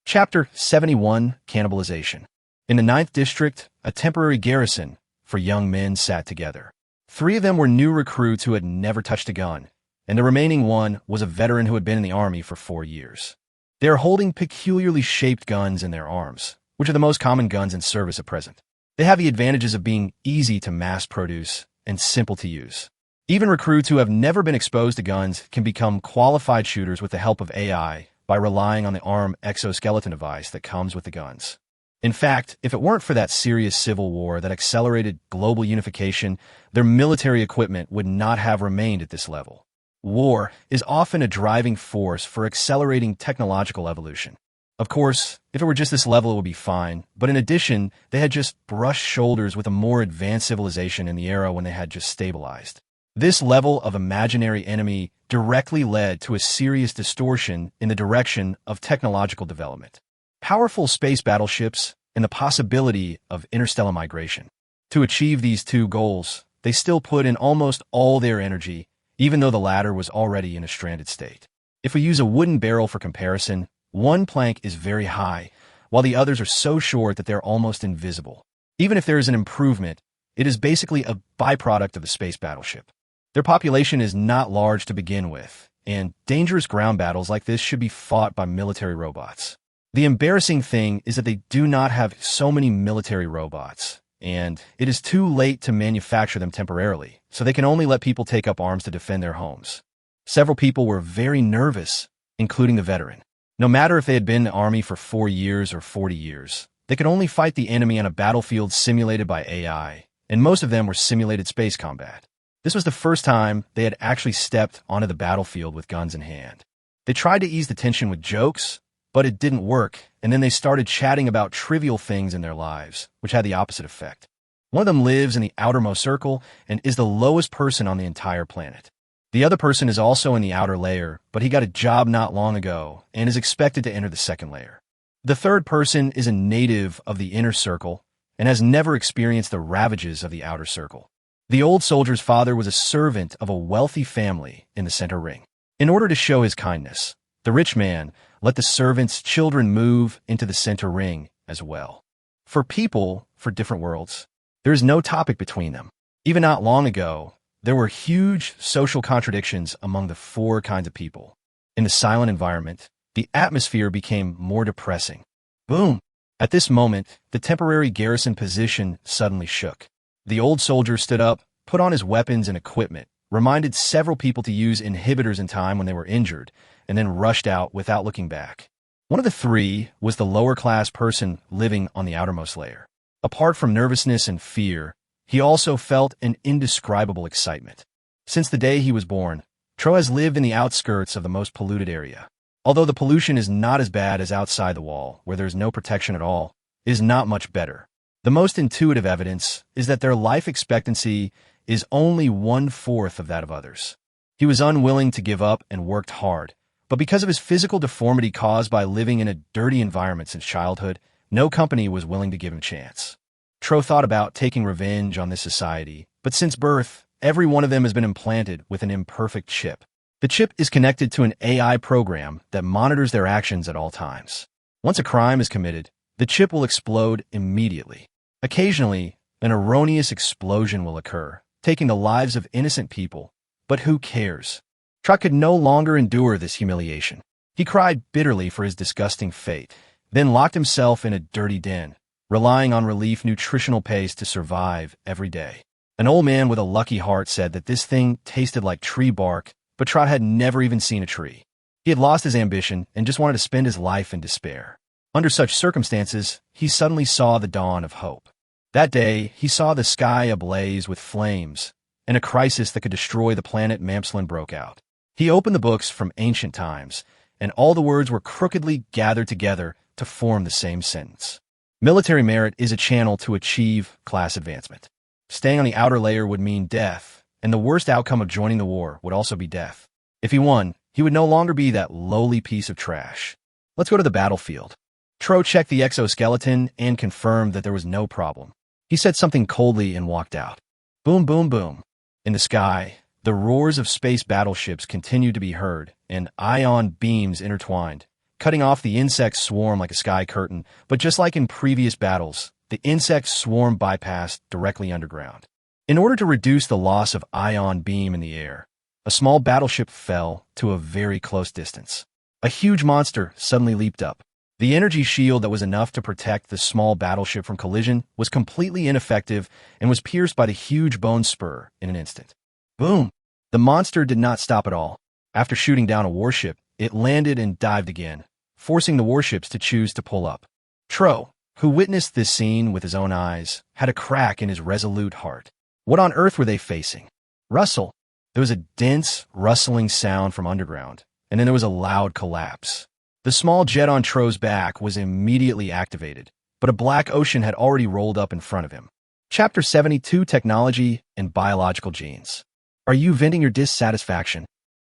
Chapter 71, Cannibalization. In the 9th District, a temporary garrison for young men sat together. 3 of them were new recruits who had never touched a gun, and the remaining one was a veteran who had been in the army for 4 years. They are holding peculiarly shaped guns in their arms, which are the most common guns in service at present. They have the advantages of being easy to mass produce and simple to use. Even recruits who have never been exposed to guns can become qualified shooters with the help of AI by relying on the ARM exoskeleton device that comes with the guns. In fact, if it weren't for that serious civil war that accelerated global unification, their military equipment would not have remained at this level. War is often a driving force for accelerating technological evolution. Of course, if it were just this level, it would be fine, but in addition, they had just brushed shoulders with a more advanced civilization in the era when they had just stabilized. This level of imaginary enemy directly led to a serious distortion in the direction of technological development. Powerful space battleships, and the possibility of interstellar migration. To achieve these two goals, they still put in almost all their energy, even though the latter was already in a stranded state. If we use a wooden barrel for comparison, one plank is very high, while the others are so short that they're almost invisible. Even if there is an improvement, it is basically a byproduct of the space battleship. Their population is not large to begin with, and dangerous ground battles like this should be fought by military robots. The embarrassing thing is that they do not have so many military robots, and it is too late to manufacture them temporarily, so they can only let people take up arms to defend their homes. Several people were very nervous, including the veteran. No matter if they had been in the army for 4 years or 40 years, they could only fight the enemy on a battlefield simulated by AI, and most of them were simulated space combat. This was the first time they had actually stepped onto the battlefield with guns in hand. They tried to ease the tension with jokes, but it didn't work, and then they started chatting about trivial things in their lives, which had the opposite effect. One of them lives in the outermost circle and is the lowest person on the entire planet. The other person is also in the outer layer, but he got a job not long ago and is expected to enter the second layer. The third person is a native of the inner circle and has never experienced the ravages of the outer circle. The old soldier's father was a servant of a wealthy family in the center ring. In order to show his kindness, the rich man let the servant's children move into the center ring as well. For people for different worlds, there is no topic between them. Even not long ago, there were huge social contradictions among the 4 kinds of people. In the silent environment, the atmosphere became more depressing. Boom! At this moment, the temporary garrison position suddenly shook. The old soldier stood up, put on his weapons and equipment, reminded several people to use inhibitors in time when they were injured, and then rushed out without looking back. One of the 3 was the lower-class person living on the outermost layer. Apart from nervousness and fear, he also felt an indescribable excitement. Since the day he was born, Tro has lived in the outskirts of the most polluted area. Although the pollution is not as bad as outside the wall, where there is no protection at all, it is not much better. The most intuitive evidence is that their life expectancy is only 1/4 of that of others. He was unwilling to give up and worked hard, but because of his physical deformity caused by living in a dirty environment since childhood, no company was willing to give him a chance. Tro thought about taking revenge on this society, but since birth, every one of them has been implanted with an imperfect chip. The chip is connected to an AI program that monitors their actions at all times. Once a crime is committed, the chip will explode immediately. Occasionally, an erroneous explosion will occur, taking the lives of innocent people, but who cares? Tro could no longer endure this humiliation. He cried bitterly for his disgusting fate, then locked himself in a dirty den, relying on relief nutritional paste to survive every day. An old man with a lucky heart said that this thing tasted like tree bark, but Trot had never even seen a tree. He had lost his ambition and just wanted to spend his life in despair. Under such circumstances, he suddenly saw the dawn of hope. That day, he saw the sky ablaze with flames, and a crisis that could destroy the planet Mamslin broke out. He opened the books from ancient times, and all the words were crookedly gathered together to form the same sentence. Military merit is a channel to achieve class advancement. Staying on the outer layer would mean death, and the worst outcome of joining the war would also be death. If he won, he would no longer be that lowly piece of trash. Let's go to the battlefield. Tro checked the exoskeleton and confirmed that there was no problem. He said something coldly and walked out. Boom, boom, boom. In the sky, the roars of space battleships continued to be heard, and ion beams intertwined, cutting off the insect swarm like a sky curtain, but just like in previous battles, the insect swarm bypassed directly underground. In order to reduce the loss of ion beam in the air, a small battleship fell to a very close distance. A huge monster suddenly leaped up. The energy shield that was enough to protect the small battleship from collision was completely ineffective and was pierced by the huge bone spur in an instant. Boom! The monster did not stop at all. After shooting down a warship, it landed and dived again, forcing the warships to choose to pull up. Tro, who witnessed this scene with his own eyes, had a crack in his resolute heart. What on earth were they facing? Rustle. There was a dense, rustling sound from underground, and then there was a loud collapse. The small jet on Tro's back was immediately activated, but a black ocean had already rolled up in front of him. Chapter 72, Technology and Biological Genes. Are you venting your dissatisfaction?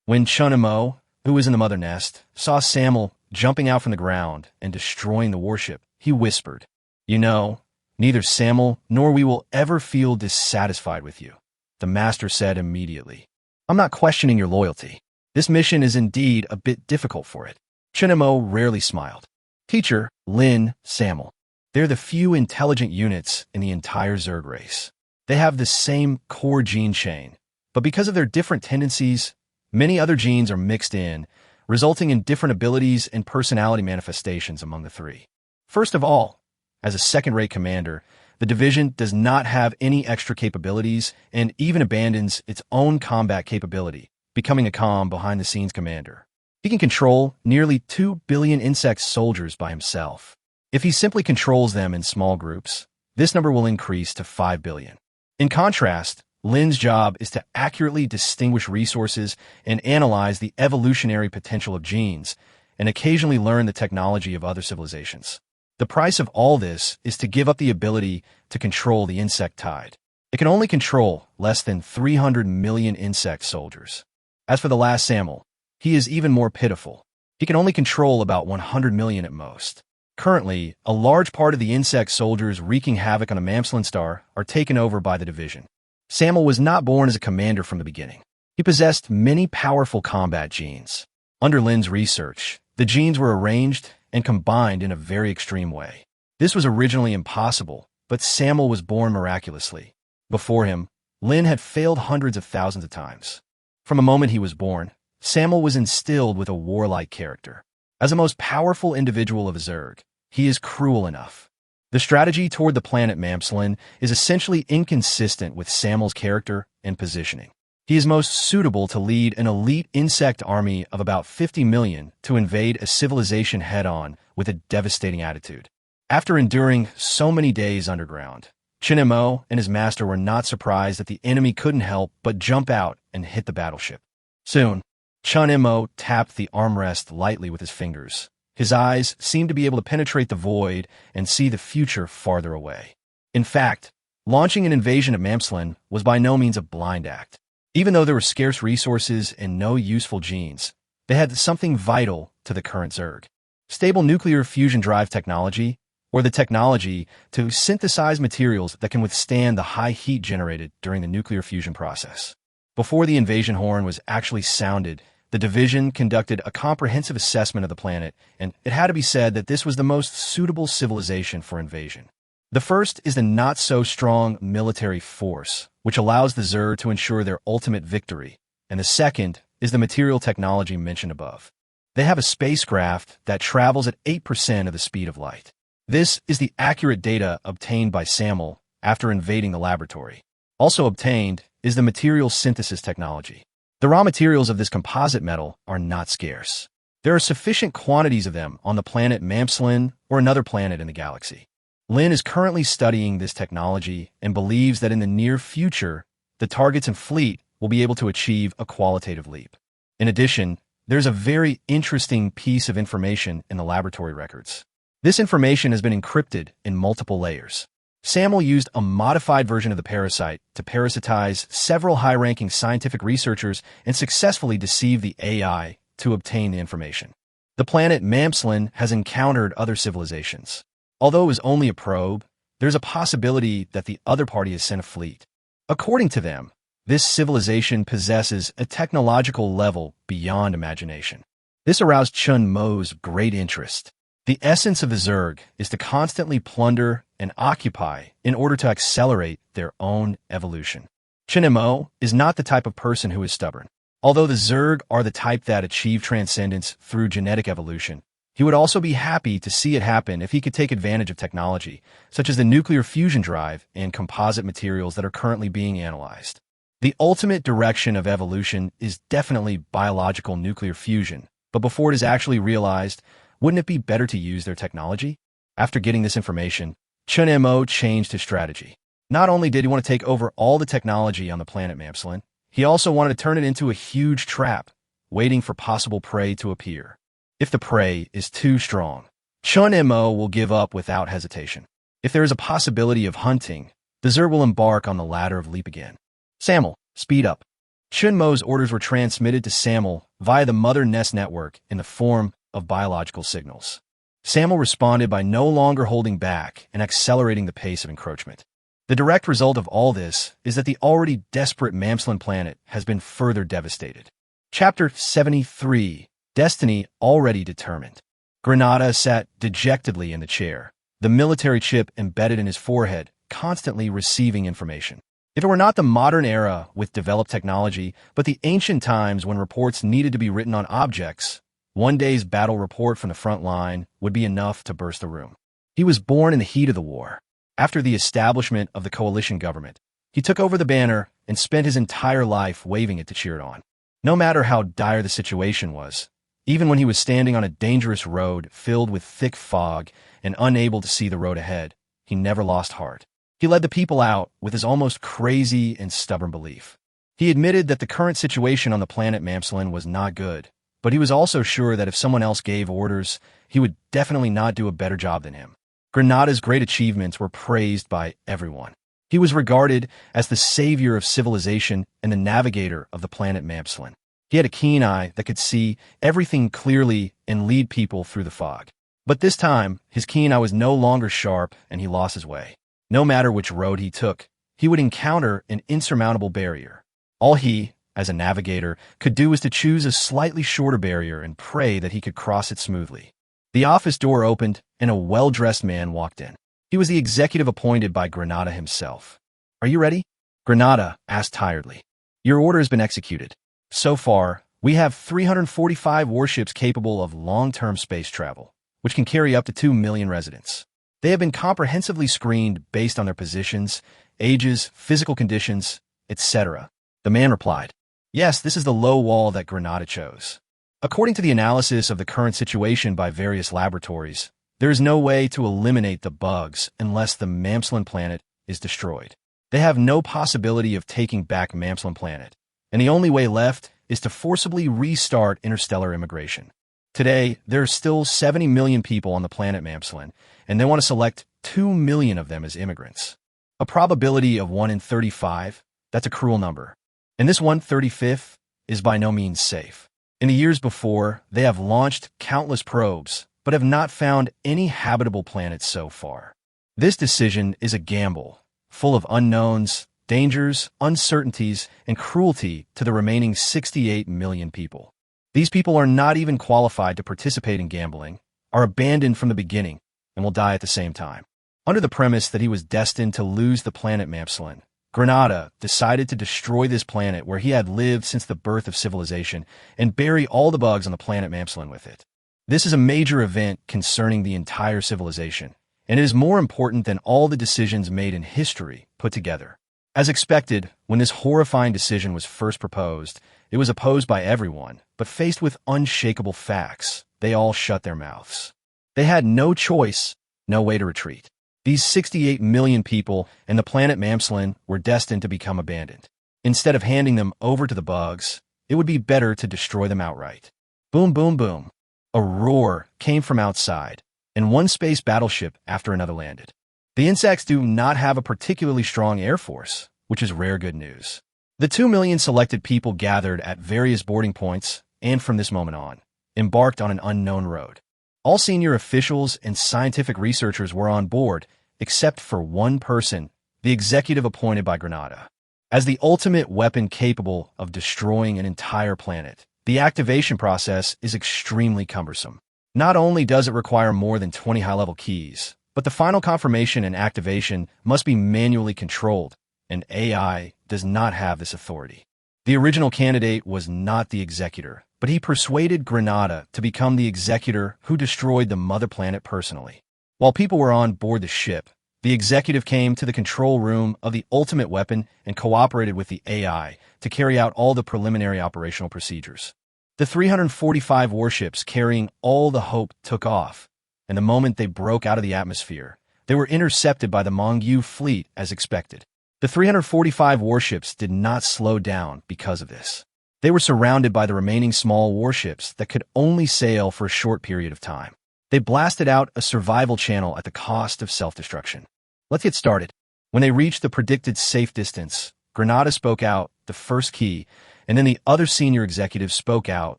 When Chun Mo, who was in the mother nest, saw Samuel jumping out from the ground and destroying the warship, he whispered, "You know, neither Samuel nor we will ever feel dissatisfied with you," the master said immediately. "I'm not questioning your loyalty. This mission is indeed a bit difficult for it." Chun Mo rarely smiled. "Teacher, Lin, Samuel. They're the few intelligent units in the entire Zerg race. They have the same core gene chain, but because of their different tendencies, many other genes are mixed in, resulting in different abilities and personality manifestations among the three. First of all, as a second-rate commander, the division does not have any extra capabilities and even abandons its own combat capability, becoming a calm behind-the-scenes commander. He can control nearly 2 billion insect soldiers by himself. If he simply controls them in small groups, this number will increase to 5 billion. In contrast, Lin's job is to accurately distinguish resources and analyze the evolutionary potential of genes, and occasionally learn the technology of other civilizations. The price of all this is to give up the ability to control the insect tide. It can only control less than 300 million insect soldiers. As for the last Samuel, he is even more pitiful. He can only control about 100 million at most. Currently, a large part of the insect soldiers wreaking havoc on the Mamslin star are taken over by the division. Samuel was not born as a commander from the beginning. He possessed many powerful combat genes. Under Lin's research, the genes were arranged and combined in a very extreme way. This was originally impossible, but Samuel was born miraculously. Before him, Lin had failed hundreds of thousands of times. From the moment he was born, Samuel was instilled with a warlike character. As the most powerful individual of a Zerg, he is cruel enough. The strategy toward the planet Mamslin is essentially inconsistent with Samuel's character and positioning. He is most suitable to lead an elite insect army of about 50 million to invade a civilization head-on with a devastating attitude. After enduring so many days underground, Chun Mo and his master were not surprised that the enemy couldn't help but jump out and hit the battleship. Soon, Chun Mo tapped the armrest lightly with his fingers. His eyes seemed to be able to penetrate the void and see the future farther away. In fact, launching an invasion of Mamslin was by no means a blind act. Even though there were scarce resources and no useful genes, they had something vital to the current Zerg: stable nuclear fusion drive technology, or the technology to synthesize materials that can withstand the high heat generated during the nuclear fusion process. Before the invasion horn was actually sounded, the division conducted a comprehensive assessment of the planet, and it had to be said that this was the most suitable civilization for invasion. The first is the not-so-strong military force, which allows the Zerg to ensure their ultimate victory, and the second is the material technology mentioned above. They have a spacecraft that travels at 8% of the speed of light. This is the accurate data obtained by Samuel after invading the laboratory. Also obtained is the material synthesis technology. The raw materials of this composite metal are not scarce. There are sufficient quantities of them on the planet Mamslin or another planet in the galaxy. Lin is currently studying this technology and believes that in the near future, the targets and fleet will be able to achieve a qualitative leap. In addition, there's a very interesting piece of information in the laboratory records. This information has been encrypted in multiple layers. Samuel used a modified version of the parasite to parasitize several high-ranking scientific researchers and successfully deceive the AI to obtain the information. The planet Mamslin has encountered other civilizations. Although it was only a probe, there's a possibility that the other party has sent a fleet. According to them, this civilization possesses a technological level beyond imagination. This aroused Chun Mo's great interest. The essence of the Zerg is to constantly plunder and occupy in order to accelerate their own evolution. Chun Mo is not the type of person who is stubborn. Although the Zerg are the type that achieve transcendence through genetic evolution, he would also be happy to see it happen if he could take advantage of technology, such as the nuclear fusion drive and composite materials that are currently being analyzed. The ultimate direction of evolution is definitely biological nuclear fusion, but before it is actually realized, wouldn't it be better to use their technology? After getting this information, Chun Mo changed his strategy. Not only did he want to take over all the technology on the planet Mamslin, he also wanted to turn it into a huge trap, waiting for possible prey to appear. If the prey is too strong, Chun Mo will give up without hesitation. If there is a possibility of hunting, the Zerg will embark on the ladder of leap again. Samuel, speed up. Chun Mo's orders were transmitted to Samuel via the Mother Nest network in the form of biological signals. Samuel responded by no longer holding back and accelerating the pace of encroachment. The direct result of all this is that the already desperate Mamslin planet has been further devastated. Chapter 73, Destiny Already Determined. Granada sat dejectedly in the chair, the military chip embedded in his forehead, constantly receiving information. If it were not the modern era with developed technology, but the ancient times when reports needed to be written on objects, one day's battle report from the front line would be enough to burst the room. He was born in the heat of the war. After the establishment of the coalition government, he took over the banner and spent his entire life waving it to cheer it on. No matter how dire the situation was, even when he was standing on a dangerous road filled with thick fog and unable to see the road ahead, he never lost heart. He led the people out with his almost crazy and stubborn belief. He admitted that the current situation on the planet Mamslin was not good, but he was also sure that if someone else gave orders, he would definitely not do a better job than him. Granada's great achievements were praised by everyone. He was regarded as the savior of civilization and the navigator of the planet Mamslin. He had a keen eye that could see everything clearly and lead people through the fog. But this time, his keen eye was no longer sharp and he lost his way. No matter which road he took, he would encounter an insurmountable barrier. All he, as a navigator, could do was to choose a slightly shorter barrier and pray that he could cross it smoothly. The office door opened and a well-dressed man walked in. He was the executive appointed by Granada himself. "Are you ready?" Granada asked tiredly. "Your order has been executed. So far, we have 345 warships capable of long-term space travel, which can carry up to 2 million residents. They have been comprehensively screened based on their positions, ages, physical conditions, etc." The man replied, "Yes, this is the low wall that Granada chose. According to the analysis of the current situation by various laboratories, there is no way to eliminate the bugs unless the Mamslin planet is destroyed. They have no possibility of taking back Mamslin planet, and the only way left is to forcibly restart interstellar immigration. Today, there are still 70 million people on the planet Mamslin, and they want to select 2 million of them as immigrants. A probability of 1 in 35, that's a cruel number. And this 1/35th is by no means safe. In the years before, they have launched countless probes, but have not found any habitable planets so far. This decision is a gamble, full of unknowns, dangers, uncertainties, and cruelty to the remaining 68 million people. These people are not even qualified to participate in gambling, are abandoned from the beginning, and will die at the same time. Under the premise that he was destined to lose the planet Mamslin, Granada decided to destroy this planet where he had lived since the birth of civilization and bury all the bugs on the planet Mamslin with it. This is a major event concerning the entire civilization, and it is more important than all the decisions made in history put together. As expected, when this horrifying decision was first proposed, it was opposed by everyone, but faced with unshakable facts, they all shut their mouths. They had no choice, no way to retreat. These 68 million people and the planet Mamslin were destined to become abandoned. Instead of handing them over to the bugs, it would be better to destroy them outright. Boom, boom, boom. A roar came from outside, and one space battleship after another landed. The insects do not have a particularly strong air force, which is rare good news. The 2 million selected people gathered at various boarding points, and from this moment on, embarked on an unknown road. All senior officials and scientific researchers were on board, except for one person, the executive appointed by Granada. As the ultimate weapon capable of destroying an entire planet, the activation process is extremely cumbersome. Not only does it require more than 20 high-level keys, but the final confirmation and activation must be manually controlled, and AI does not have this authority. The original candidate was not the executor, but he persuaded Granada to become the executor who destroyed the mother planet personally. While people were on board the ship, the executive came to the control room of the ultimate weapon and cooperated with the AI to carry out all the preliminary operational procedures. The 345 warships carrying all the hope took off, and the moment they broke out of the atmosphere, they were intercepted by the Mongyu fleet as expected. The 345 warships did not slow down because of this. They were surrounded by the remaining small warships that could only sail for a short period of time. They blasted out a survival channel at the cost of self-destruction. Let's get started. When they reached the predicted safe distance, Granada spoke out the first key, and then the other senior executives spoke out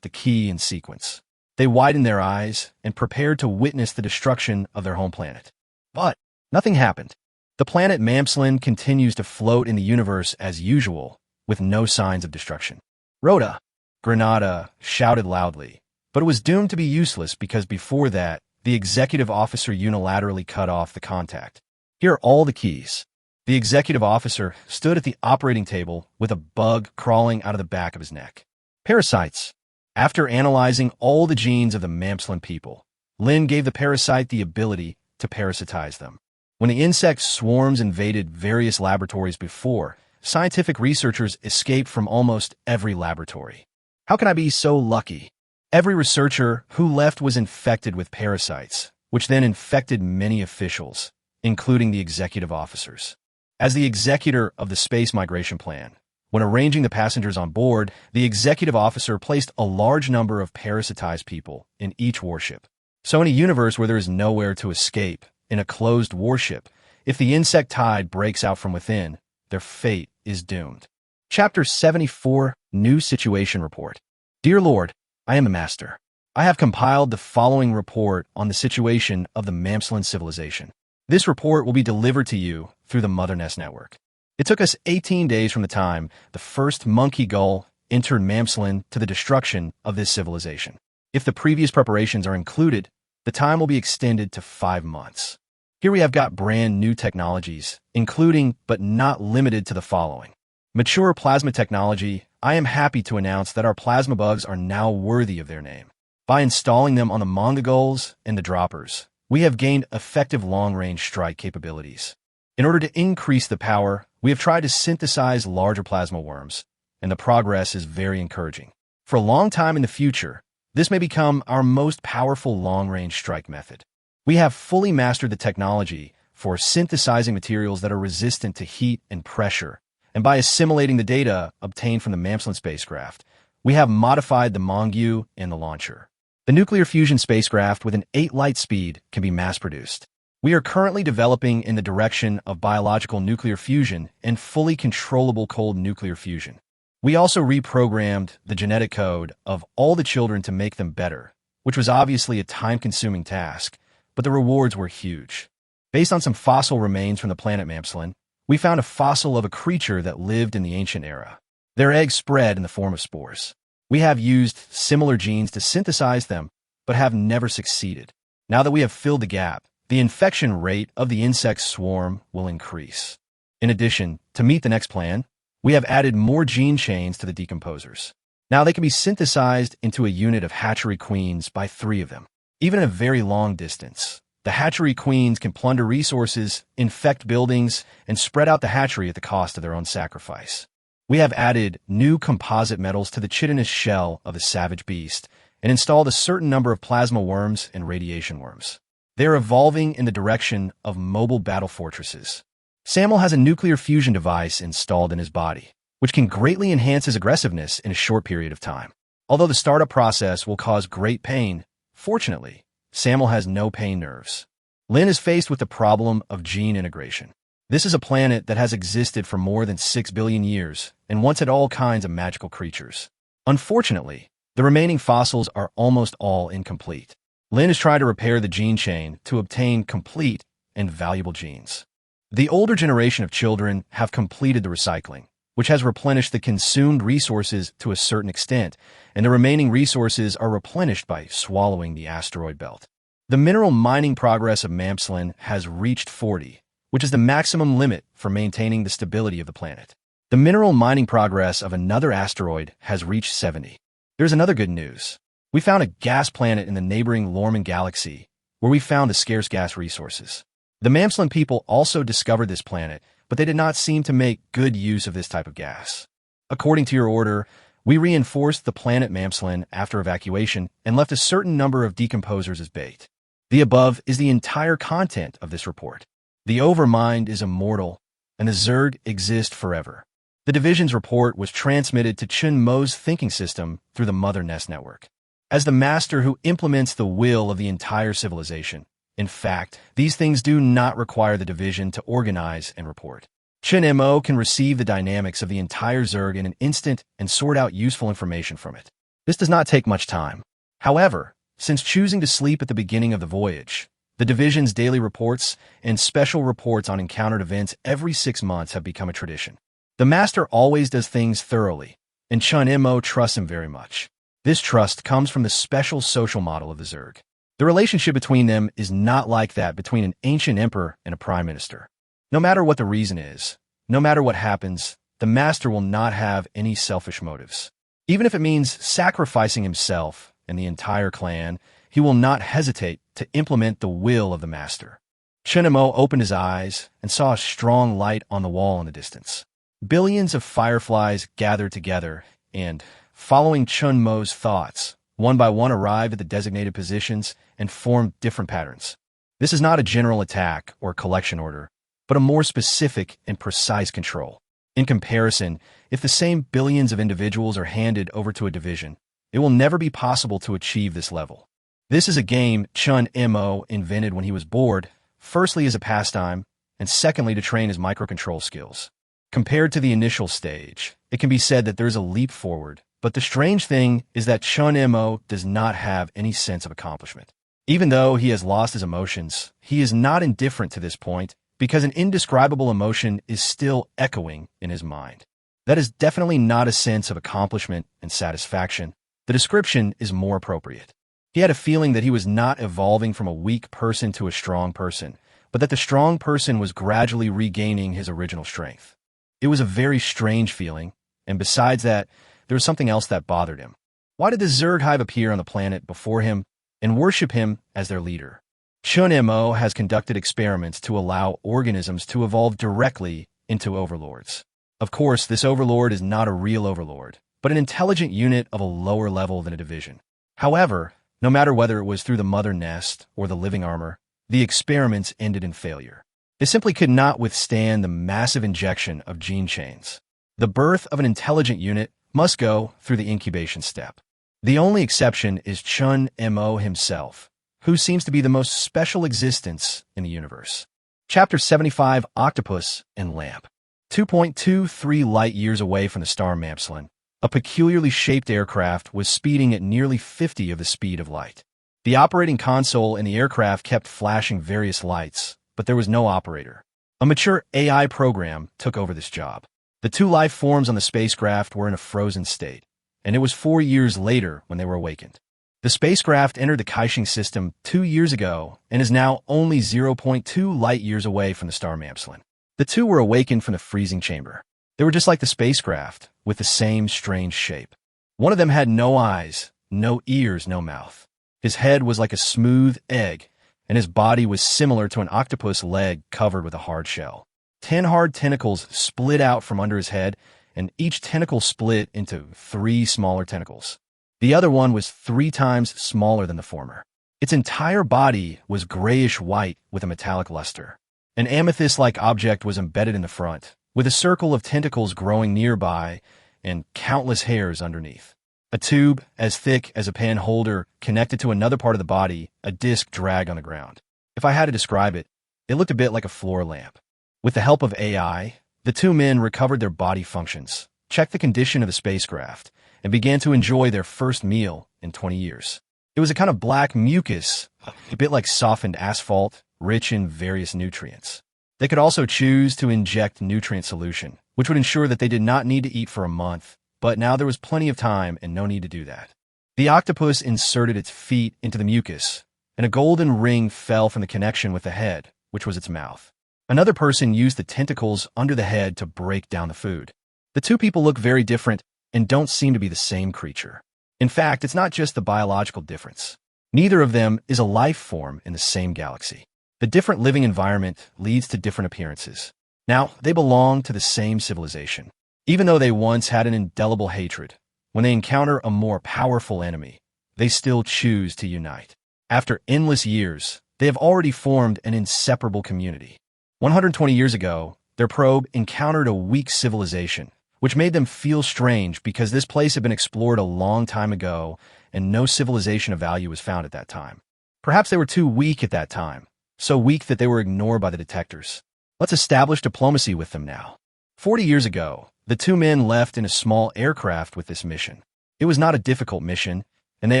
the key in sequence. They widened their eyes and prepared to witness the destruction of their home planet. But nothing happened. The planet Mamslin continues to float in the universe as usual, with no signs of destruction. Rhoda, Granada shouted loudly, but it was doomed to be useless because before that, the executive officer unilaterally cut off the contact. Here are all the keys. The executive officer stood at the operating table with a bug crawling out of the back of his neck. Parasites. After analyzing all the genes of the Mamslin people, Lin gave the parasite the ability to parasitize them. When the insect swarms invaded various laboratories before, scientific researchers escaped from almost every laboratory. How can I be so lucky? Every researcher who left was infected with parasites, which then infected many officials, including the executive officers. As the executor of the space migration plan, when arranging the passengers on board, the executive officer placed a large number of parasitized people in each warship. So in a universe where there is nowhere to escape, in a closed warship, if the insect tide breaks out from within, their fate is doomed. Chapter 74, New Situation Report. Dear Lord, I am a master. I have compiled the following report on the situation of the Mamslin civilization. This report will be delivered to you through the Mother Nest Network. It took us 18 days from the time the first monkey gull entered Mamslin to the destruction of this civilization. If the previous preparations are included, the time will be extended to 5 months. Here we have got brand new technologies, including but not limited to the following. Mature plasma technology. I am happy to announce that our plasma bugs are now worthy of their name. By installing them on the manga gulls and the droppers, we have gained effective long-range strike capabilities. In order to increase the power, we have tried to synthesize larger plasma worms, and the progress is very encouraging. For a long time in the future, this may become our most powerful long-range strike method. We have fully mastered the technology for synthesizing materials that are resistant to heat and pressure, and by assimilating the data obtained from the Mamslin spacecraft, we have modified the Mongyu and the launcher. The nuclear fusion spacecraft with an 8 light speed can be mass-produced. We are currently developing in the direction of biological nuclear fusion and fully controllable cold nuclear fusion. We also reprogrammed the genetic code of all the children to make them better, which was obviously a time-consuming task, but the rewards were huge. Based on some fossil remains from the planet Mamslin, we found a fossil of a creature that lived in the ancient era. Their eggs spread in the form of spores. We have used similar genes to synthesize them, but have never succeeded. Now that we have filled the gap, the infection rate of the insect swarm will increase. In addition, to meet the next plan, we have added more gene chains to the decomposers. Now they can be synthesized into a unit of hatchery queens by 3 of them. Even at a very long distance, the hatchery queens can plunder resources, infect buildings, and spread out the hatchery at the cost of their own sacrifice. We have added new composite metals to the chitinous shell of the savage beast and installed a certain number of plasma worms and radiation worms. They are evolving in the direction of mobile battle fortresses. Samuel has a nuclear fusion device installed in his body, which can greatly enhance his aggressiveness in a short period of time. Although the startup process will cause great pain, fortunately, Samuel has no pain nerves. Lin is faced with the problem of gene integration. This is a planet that has existed for more than 6 billion years and once had all kinds of magical creatures. Unfortunately, the remaining fossils are almost all incomplete. Lin is trying to repair the gene chain to obtain complete and valuable genes. The older generation of children have completed the recycling, which has replenished the consumed resources to a certain extent, and the remaining resources are replenished by swallowing the asteroid belt. The mineral mining progress of Mamslin has reached 40, which is the maximum limit for maintaining the stability of the planet. The mineral mining progress of another asteroid has reached 70. There's another good news. We found a gas planet in the neighboring Lorman galaxy, where we found the scarce gas resources. The Mamslin people also discovered this planet, but they did not seem to make good use of this type of gas. According to your order, we reinforced the planet Mamslin after evacuation and left a certain number of decomposers as bait. The above is the entire content of this report. The Overmind is immortal, and the Zerg exist forever. The division's report was transmitted to Chun Mo's thinking system through the Mother Nest network. As the master who implements the will of the entire civilization, in fact, these things do not require the division to organize and report. Chun Mo can receive the dynamics of the entire Zerg in an instant and sort out useful information from it. This does not take much time. However, since choosing to sleep at the beginning of the voyage, the division's daily reports and special reports on encountered events every 6 months have become a tradition. The master always does things thoroughly, and Chun Mo trusts him very much. This trust comes from the special social model of the Zerg. The relationship between them is not like that between an ancient emperor and a prime minister. No matter what the reason is, no matter what happens, the master will not have any selfish motives. Even if it means sacrificing himself and the entire clan, he will not hesitate to implement the will of the master. Chun Mo opened his eyes and saw a strong light on the wall in the distance. Billions of fireflies gathered together and, following Chun Mo's thoughts, one by one arrived at the designated positions and formed different patterns. This is not a general attack or collection order, but a more specific and precise control. In comparison, if the same billions of individuals are handed over to a division, it will never be possible to achieve this level. This is a game Chun Mo invented when he was bored, firstly as a pastime, and secondly to train his microcontrol skills. Compared to the initial stage, it can be said that there's a leap forward, but the strange thing is that Chun Mo does not have any sense of accomplishment. Even though he has lost his emotions, he is not indifferent to this point because an indescribable emotion is still echoing in his mind. That is definitely not a sense of accomplishment and satisfaction. The description is more appropriate. He had a feeling that he was not evolving from a weak person to a strong person, but that the strong person was gradually regaining his original strength. It was a very strange feeling, and besides that, there was something else that bothered him. Why did the Zerg Hive appear on the planet before him and worship him as their leader? Chun Mo has conducted experiments to allow organisms to evolve directly into overlords. Of course, this overlord is not a real overlord, but an intelligent unit of a lower level than a division. However, no matter whether it was through the Mother Nest or the living armor, the experiments ended in failure. They simply could not withstand the massive injection of gene chains. The birth of an intelligent unit must go through the incubation step. The only exception is Chun Mo himself, who seems to be the most special existence in the universe. Chapter 75, Octopus and Lamp. 2.23 light-years away from the star Mamslin, a peculiarly shaped aircraft was speeding at nearly 50 of the speed of light. The operating console in the aircraft kept flashing various lights, but there was no operator. A mature AI program took over this job. The 2 life forms on the spacecraft were in a frozen state, and it was 4 years later when they were awakened. The spacecraft entered the Kaixing system 2 years ago and is now only 0.2 light-years away from the star Mamslin. The 2 were awakened from the freezing chamber. They were just like the spacecraft, with the same strange shape. One of them had no eyes, no ears, no mouth. His head was like a smooth egg, and his body was similar to an octopus leg covered with a hard shell. 10 hard tentacles split out from under his head, and each tentacle split into 3 smaller tentacles. The other one was 3 times smaller than the former. Its entire body was grayish-white with a metallic luster. An amethyst-like object was embedded in the front, with a circle of tentacles growing nearby and countless hairs underneath. A tube, as thick as a pen holder, connected to another part of the body, a disc dragged on the ground. If I had to describe it, it looked a bit like a floor lamp. With the help of AI, the 2 men recovered their body functions, checked the condition of the spacecraft, and began to enjoy their first meal in 20 years. It was a kind of black mucus, a bit like softened asphalt, rich in various nutrients. They could also choose to inject nutrient solution, which would ensure that they did not need to eat for a month, but now there was plenty of time and no need to do that. The octopus inserted its feet into the mucus, and a golden ring fell from the connection with the head, which was its mouth. Another person used the tentacles under the head to break down the food. The two people look very different and don't seem to be the same creature. In fact, it's not just the biological difference. Neither of them is a life form in the same galaxy. The different living environment leads to different appearances. Now, they belong to the same civilization. Even though they once had an indelible hatred, when they encounter a more powerful enemy, they still choose to unite. After endless years, they have already formed an inseparable community. 120 years ago, their probe encountered a weak civilization, which made them feel strange because this place had been explored a long time ago and no civilization of value was found at that time. Perhaps they were too weak at that time, so weak that they were ignored by the detectors. Let's establish diplomacy with them now. 40 years ago, the two men left in a small aircraft with this mission. It was not a difficult mission, and they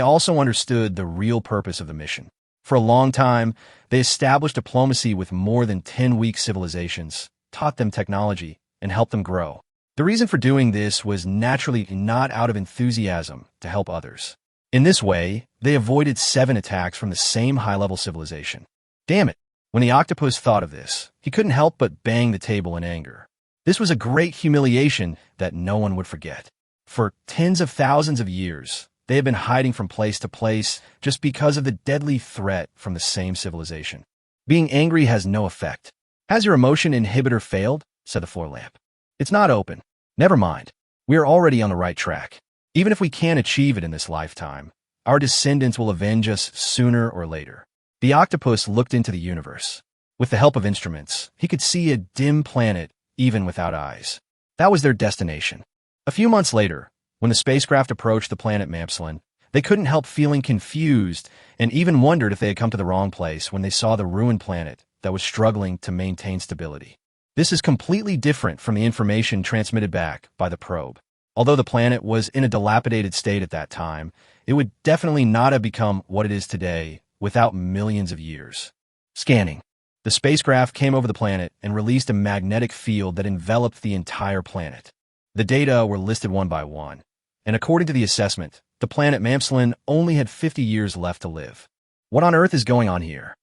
also understood the real purpose of the mission. For a long time, they established diplomacy with more than 10 weak civilizations, taught them technology, and helped them grow. The reason for doing this was naturally not out of enthusiasm to help others. In this way, they avoided 7 attacks from the same high-level civilization. Damn it! When the octopus thought of this, he couldn't help but bang the table in anger. This was a great humiliation that no one would forget. For tens of thousands of years, they had been hiding from place to place just because of the deadly threat from the same civilization. Being angry has no effect. Has your emotion inhibitor failed? Said the floor lamp. It's not open. Never mind. We are already on the right track. Even if we can't achieve it in this lifetime, our descendants will avenge us sooner or later. The octopus looked into the universe. With the help of instruments, he could see a dim planet even without eyes. That was their destination. A few months later, when the spacecraft approached the planet Mamslin, they couldn't help feeling confused and even wondered if they had come to the wrong place when they saw the ruined planet that was struggling to maintain stability. This is completely different from the information transmitted back by the probe. Although the planet was in a dilapidated state at that time, it would definitely not have become what it is today without millions of years. Scanning. The spacecraft came over the planet and released a magnetic field that enveloped the entire planet. The data were listed one by one, and according to the assessment, the planet Mamslin only had 50 years left to live. What on earth is going on here?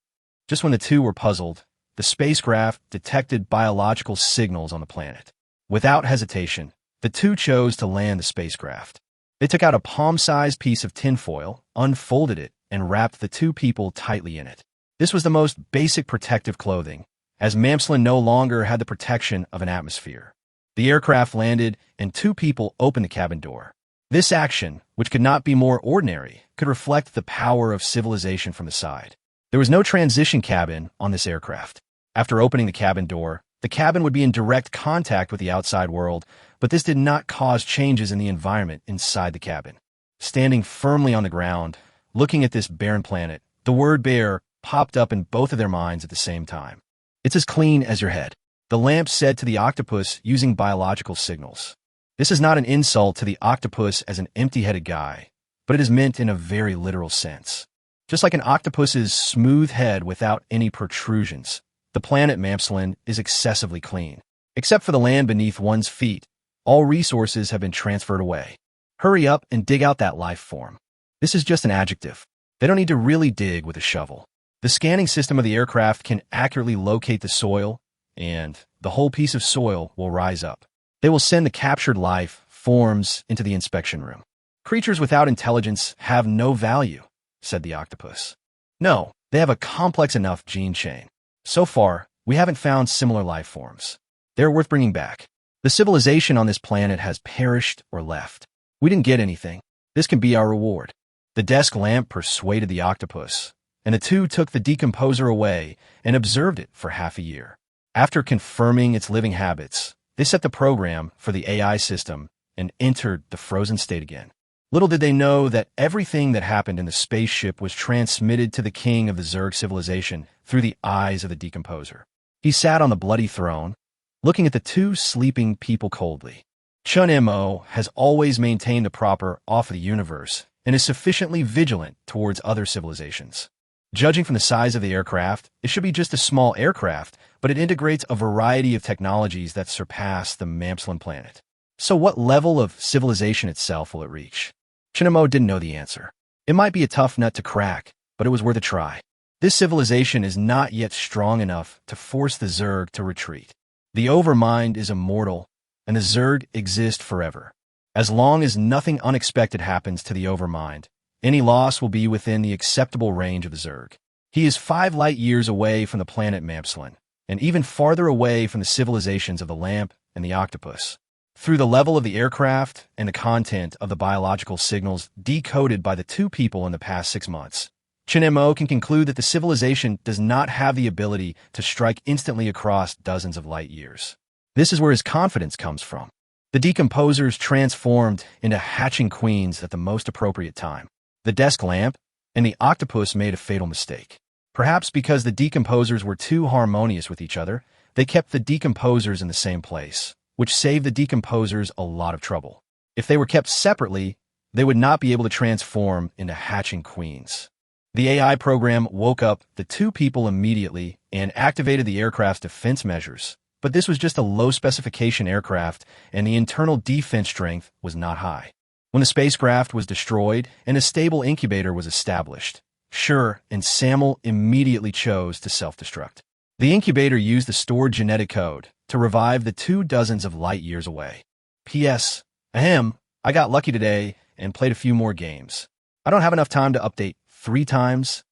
Just when the two were puzzled, the spacecraft detected biological signals on the planet. Without hesitation, the two chose to land the spacecraft. They took out a palm-sized piece of tinfoil, unfolded it, and wrapped the two people tightly in it. This was the most basic protective clothing, as Mamslin no longer had the protection of an atmosphere. The aircraft landed, and two people opened the cabin door. This action, which could not be more ordinary, could reflect the power of civilization from the side. There was no transition cabin on this aircraft. After opening the cabin door, the cabin would be in direct contact with the outside world, but this did not cause changes in the environment inside the cabin. Standing firmly on the ground, looking at this barren planet, the word bare popped up in both of their minds at the same time. It's as clean as your head, the lamp said to the octopus using biological signals. This is not an insult to the octopus as an empty-headed guy, but it is meant in a very literal sense. Just like an octopus's smooth head without any protrusions, the planet Mamslin is excessively clean. Except for the land beneath one's feet, all resources have been transferred away. Hurry up and dig out that life form. This is just an adjective. They don't need to really dig with a shovel. The scanning system of the aircraft can accurately locate the soil, and the whole piece of soil will rise up. They will send the captured life forms into the inspection room. Creatures without intelligence have no value, said the octopus. No, they have a complex enough gene chain. So far, we haven't found similar life forms. They're worth bringing back. The civilization on this planet has perished or left. We didn't get anything. This can be our reward. The desk lamp persuaded the octopus, and the two took the decomposer away and observed it for half a year. After confirming its living habits, they set the program for the AI system and entered the frozen state again. Little did they know that everything that happened in the spaceship was transmitted to the king of the Zerg civilization through the eyes of the decomposer. He sat on the bloody throne, looking at the two sleeping people coldly. Chun Mo has always maintained the proper off of the universe and is sufficiently vigilant towards other civilizations. Judging from the size of the aircraft, it should be just a small aircraft, but it integrates a variety of technologies that surpass the Mamslin planet. So what level of civilization itself will it reach? Chun Mo didn't know the answer. It might be a tough nut to crack, but it was worth a try. This civilization is not yet strong enough to force the Zerg to retreat. The Overmind is immortal, and the Zerg exist forever. As long as nothing unexpected happens to the Overmind, any loss will be within the acceptable range of the Zerg. He is 5 light-years away from the planet Mampslin, and even farther away from the civilizations of the Lamp and the Octopus. Through the level of the aircraft and the content of the biological signals decoded by the 2 people in the past 6 months, Chun Mo can conclude that the civilization does not have the ability to strike instantly across dozens of light-years. This is where his confidence comes from. The decomposers transformed into hatching queens at the most appropriate time. The desk lamp and the octopus made a fatal mistake. Perhaps because the decomposers were too harmonious with each other, they kept the decomposers in the same place, which saved the decomposers a lot of trouble. If they were kept separately, they would not be able to transform into hatching queens. The AI program woke up the 2 people immediately and activated the aircraft's defense measures. But this was just a low-specification aircraft, and the internal defense strength was not high. When the spacecraft was destroyed and a stable incubator was established, Sure and Samuel immediately chose to self-destruct. The incubator used the stored genetic code to revive the 2 dozens of light-years away. P.S. Ahem, I got lucky today and played a few more games. I don't have enough time to update 3 times.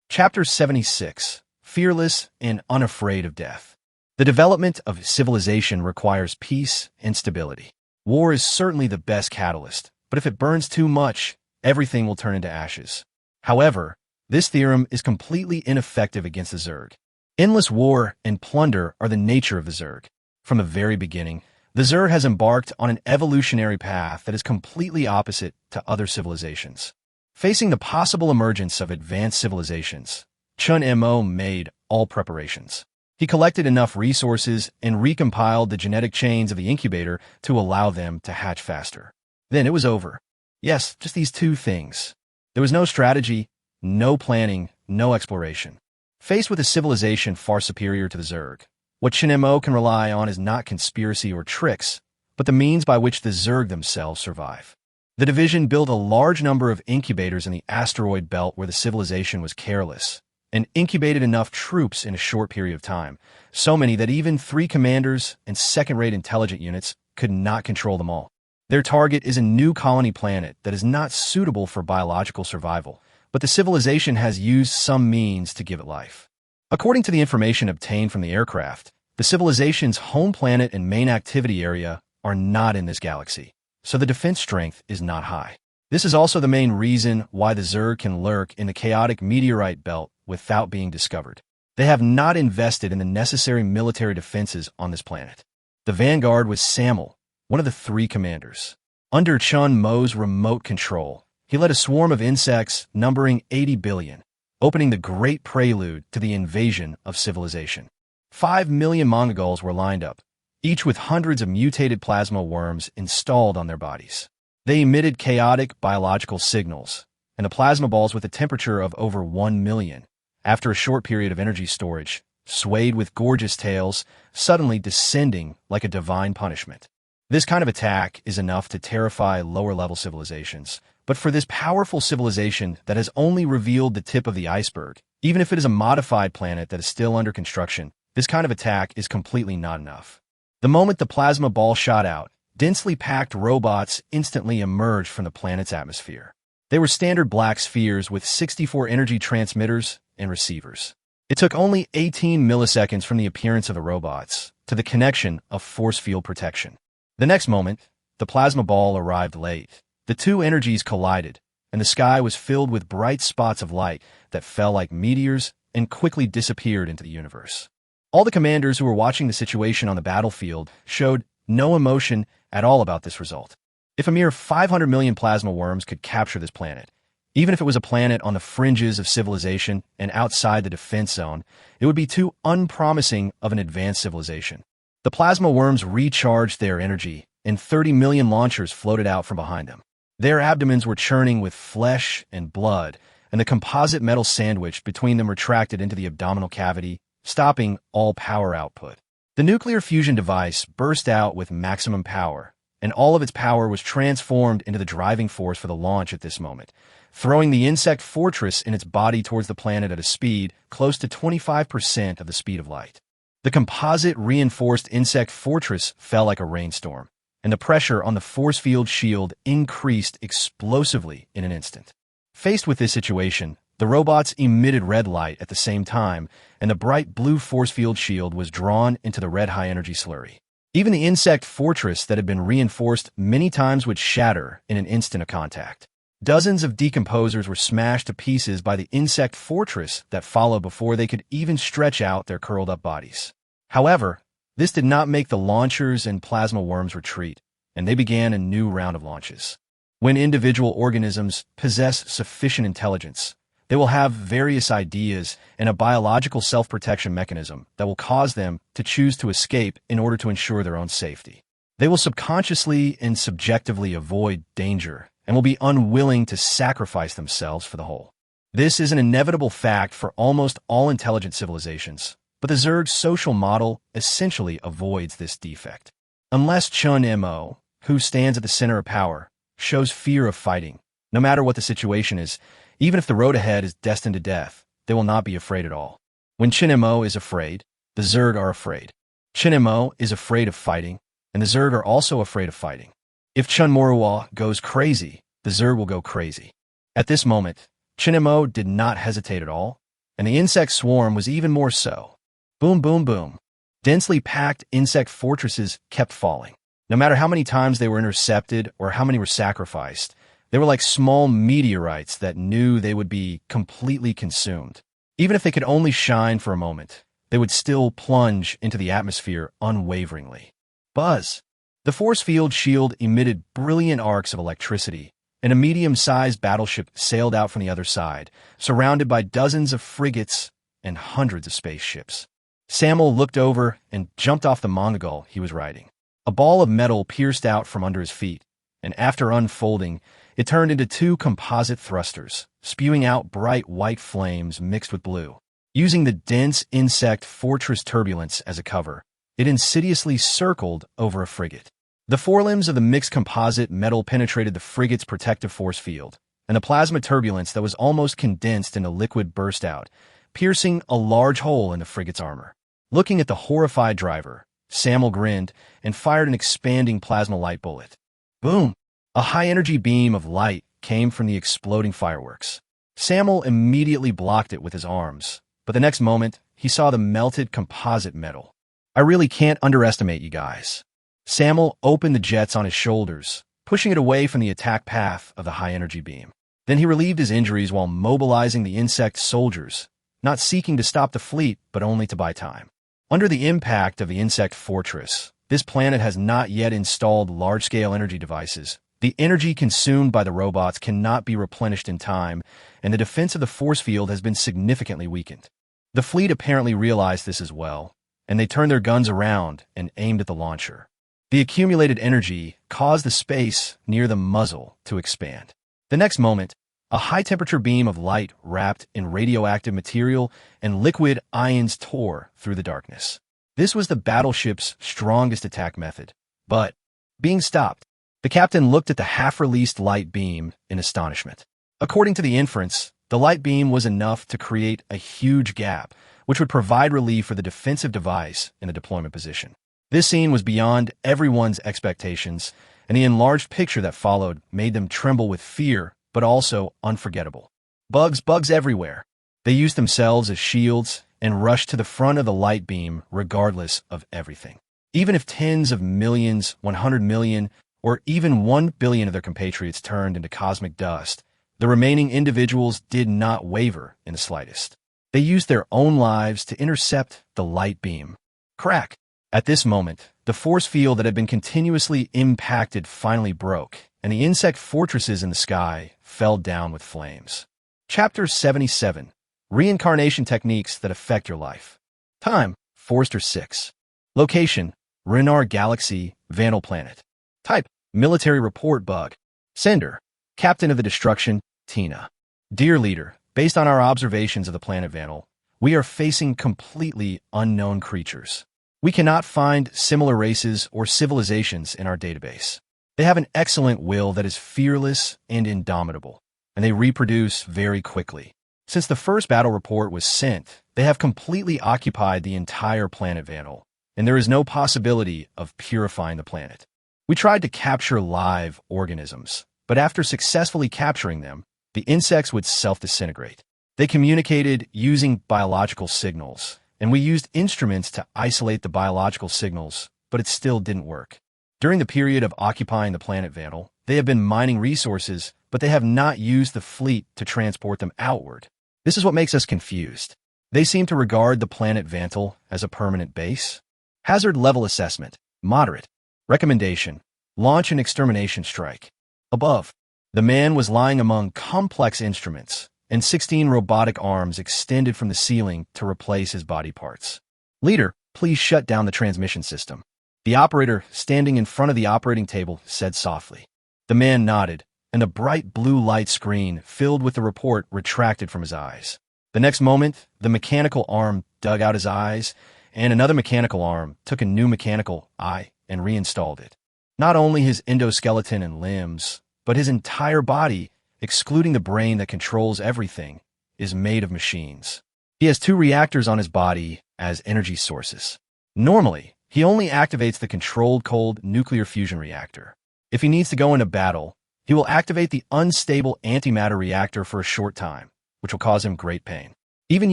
Chapter 76, Fearless and Unafraid of Death. The development of civilization requires peace and stability. War is certainly the best catalyst, but if it burns too much, everything will turn into ashes. However, this theorem is completely ineffective against the Zerg. Endless war and plunder are the nature of the Zerg. From the very beginning, the Zerg has embarked on an evolutionary path that is completely opposite to other civilizations. Facing the possible emergence of advanced civilizations, Chun Mo made all preparations. He collected enough resources and recompiled the genetic chains of the incubator to allow them to hatch faster. Then it was over. Yes, just these 2 things. There was no strategy, no planning, no exploration. Faced with a civilization far superior to the Zerg, what Chun Mo can rely on is not conspiracy or tricks, but the means by which the Zerg themselves survive. The division built a large number of incubators in the asteroid belt where the civilization was careless, and incubated enough troops in a short period of time, so many that even 3 commanders and second-rate intelligent units could not control them all. Their target is a new colony planet that is not suitable for biological survival, but the civilization has used some means to give it life. According to the information obtained from the aircraft, the civilization's home planet and main activity area are not in this galaxy, so the defense strength is not high. This is also the main reason why the Zerg can lurk in the chaotic meteorite belt without being discovered. They have not invested in the necessary military defenses on this planet. The vanguard was Samuel, one of the 3 commanders. Under Chun Mo's remote control, he led a swarm of insects numbering 80 billion, opening the great prelude to the invasion of civilization. 5 million Mongols were lined up, each with hundreds of mutated plasma worms installed on their bodies. They emitted chaotic biological signals, and the plasma balls with a temperature of over 1 million, after a short period of energy storage, swayed with gorgeous tails, suddenly descending like a divine punishment. This kind of attack is enough to terrify lower-level civilizations, but for this powerful civilization that has only revealed the tip of the iceberg, even if it is a modified planet that is still under construction, this kind of attack is completely not enough. The moment the plasma ball shot out, densely packed robots instantly emerged from the planet's atmosphere. They were standard black spheres with 64 energy transmitters and receivers. It took only 18 milliseconds from the appearance of the robots to the connection of force field protection. The next moment, the plasma ball arrived late. The 2 energies collided, and the sky was filled with bright spots of light that fell like meteors and quickly disappeared into the universe. All the commanders who were watching the situation on the battlefield showed no emotion at all about this result. If a mere 500 million plasma worms could capture this planet, even if it was a planet on the fringes of civilization and outside the defense zone, it would be too unpromising of an advanced civilization. The plasma worms recharged their energy, and 30 million launchers floated out from behind them. Their abdomens were churning with flesh and blood, and the composite metal sandwich between them retracted into the abdominal cavity, stopping all power output. The nuclear fusion device burst out with maximum power, and all of its power was transformed into the driving force for the launch at this moment, throwing the insect fortress in its body towards the planet at a speed close to 25% of the speed of light. The composite reinforced insect fortress fell like a rainstorm, and the pressure on the force field shield increased explosively in an instant. Faced with this situation, the robots emitted red light at the same time, and the bright blue force field shield was drawn into the red high-energy slurry. Even the insect fortress that had been reinforced many times would shatter in an instant of contact. Dozens of decomposers were smashed to pieces by the insect fortress that followed before they could even stretch out their curled-up bodies. However, this did not make the launchers and plasma worms retreat, and they began a new round of launches. When individual organisms possess sufficient intelligence, they will have various ideas and a biological self-protection mechanism that will cause them to choose to escape in order to ensure their own safety. They will subconsciously and subjectively avoid danger and will be unwilling to sacrifice themselves for the whole. This is an inevitable fact for almost all intelligent civilizations, but the Zerg social model essentially avoids this defect. Unless Chun Mo, who stands at the center of power, shows fear of fighting, no matter what the situation is, even if the road ahead is destined to death, they will not be afraid at all. When Chun Mo is afraid, the Zerg are afraid. Chun Mo is afraid of fighting, and the Zerg are also afraid of fighting. If Chun Mo goes crazy, the Zerg will go crazy. At this moment, Chun Mo did not hesitate at all, and the insect swarm was even more so. Boom, boom, boom. Densely packed insect fortresses kept falling. No matter how many times they were intercepted or how many were sacrificed, they were like small meteorites that knew they would be completely consumed. Even if they could only shine for a moment, they would still plunge into the atmosphere unwaveringly. Buzz! The force field shield emitted brilliant arcs of electricity, and a medium-sized battleship sailed out from the other side, surrounded by dozens of frigates and hundreds of spaceships. Samuel looked over and jumped off the Mongol he was riding. A ball of metal pierced out from under his feet, and after unfolding, it turned into two composite thrusters, spewing out bright white flames mixed with blue. Using the dense insect fortress turbulence as a cover, it insidiously circled over a frigate. The forelimbs of the mixed composite metal penetrated the frigate's protective force field, and the plasma turbulence that was almost condensed into liquid burst out, piercing a large hole in the frigate's armor. Looking at the horrified driver, Samuel grinned and fired an expanding plasma light bullet. Boom! A high-energy beam of light came from the exploding fireworks. Samuel immediately blocked it with his arms, but the next moment, he saw the melted composite metal. I really can't underestimate you guys. Samuel opened the jets on his shoulders, pushing it away from the attack path of the high-energy beam. Then he relieved his injuries while mobilizing the insect soldiers, not seeking to stop the fleet, but only to buy time. Under the impact of the insect fortress, this planet has not yet installed large-scale energy devices. The energy consumed by the robots cannot be replenished in time, and the defense of the force field has been significantly weakened. The fleet apparently realized this as well, and they turned their guns around and aimed at the launcher. The accumulated energy caused the space near the muzzle to expand. The next moment, a high-temperature beam of light wrapped in radioactive material and liquid ions tore through the darkness. This was the battleship's strongest attack method, but, being stopped, the captain looked at the half-released light beam in astonishment. According to the inference, the light beam was enough to create a huge gap, which would provide relief for the defensive device in the deployment position. This scene was beyond everyone's expectations, and the enlarged picture that followed made them tremble with fear, but also unforgettable. Bugs everywhere. They used themselves as shields and rushed to the front of the light beam regardless of everything. Even if tens of millions, 100 million, or even 1 billion of their compatriots turned into cosmic dust, the remaining individuals did not waver in the slightest. They used their own lives to intercept the light beam. Crack! At this moment, the force field that had been continuously impacted finally broke, and the insect fortresses in the sky fell down with flames. Chapter 77. Reincarnation Techniques that Affect Your Life. Time, Forster 6. Location, Renar Galaxy, Vandal Planet. Type, Military Report Bug. Sender, Captain of the Destruction, Tina. Dear Leader, based on our observations of the planet Vandal, we are facing completely unknown creatures. We cannot find similar races or civilizations in our database. They have an excellent will that is fearless and indomitable, and they reproduce very quickly. Since the first battle report was sent, They have completely occupied the entire planet Vanel, and there is no possibility of purifying the planet. We tried to capture live organisms, but after successfully capturing them, the insects would self-disintegrate. They communicated using biological signals, and we used instruments to isolate the biological signals, but it still didn't work. During the period of occupying the planet Vanel, they have been mining resources, but they have not used the fleet to transport them outward. This is what makes us confused. They seem to regard the planet Vantel as a permanent base. Hazard level assessment, moderate. Recommendation, launch an extermination strike. Above, the man was lying among complex instruments, and 16 robotic arms extended from the ceiling to replace his body parts. Leader, please shut down the transmission system. The operator, standing in front of the operating table, said softly. The man nodded, and a bright blue light screen filled with the report retracted from his eyes. The next moment, the mechanical arm dug out his eyes, and another mechanical arm took a new mechanical eye and reinstalled it. Not only his endoskeleton and limbs, but his entire body, excluding the brain that controls everything, is made of machines. He has 2 reactors on his body as energy sources. Normally, he only activates the controlled cold nuclear fusion reactor. If he needs to go into battle, he will activate the unstable antimatter reactor for a short time, which will cause him great pain. Even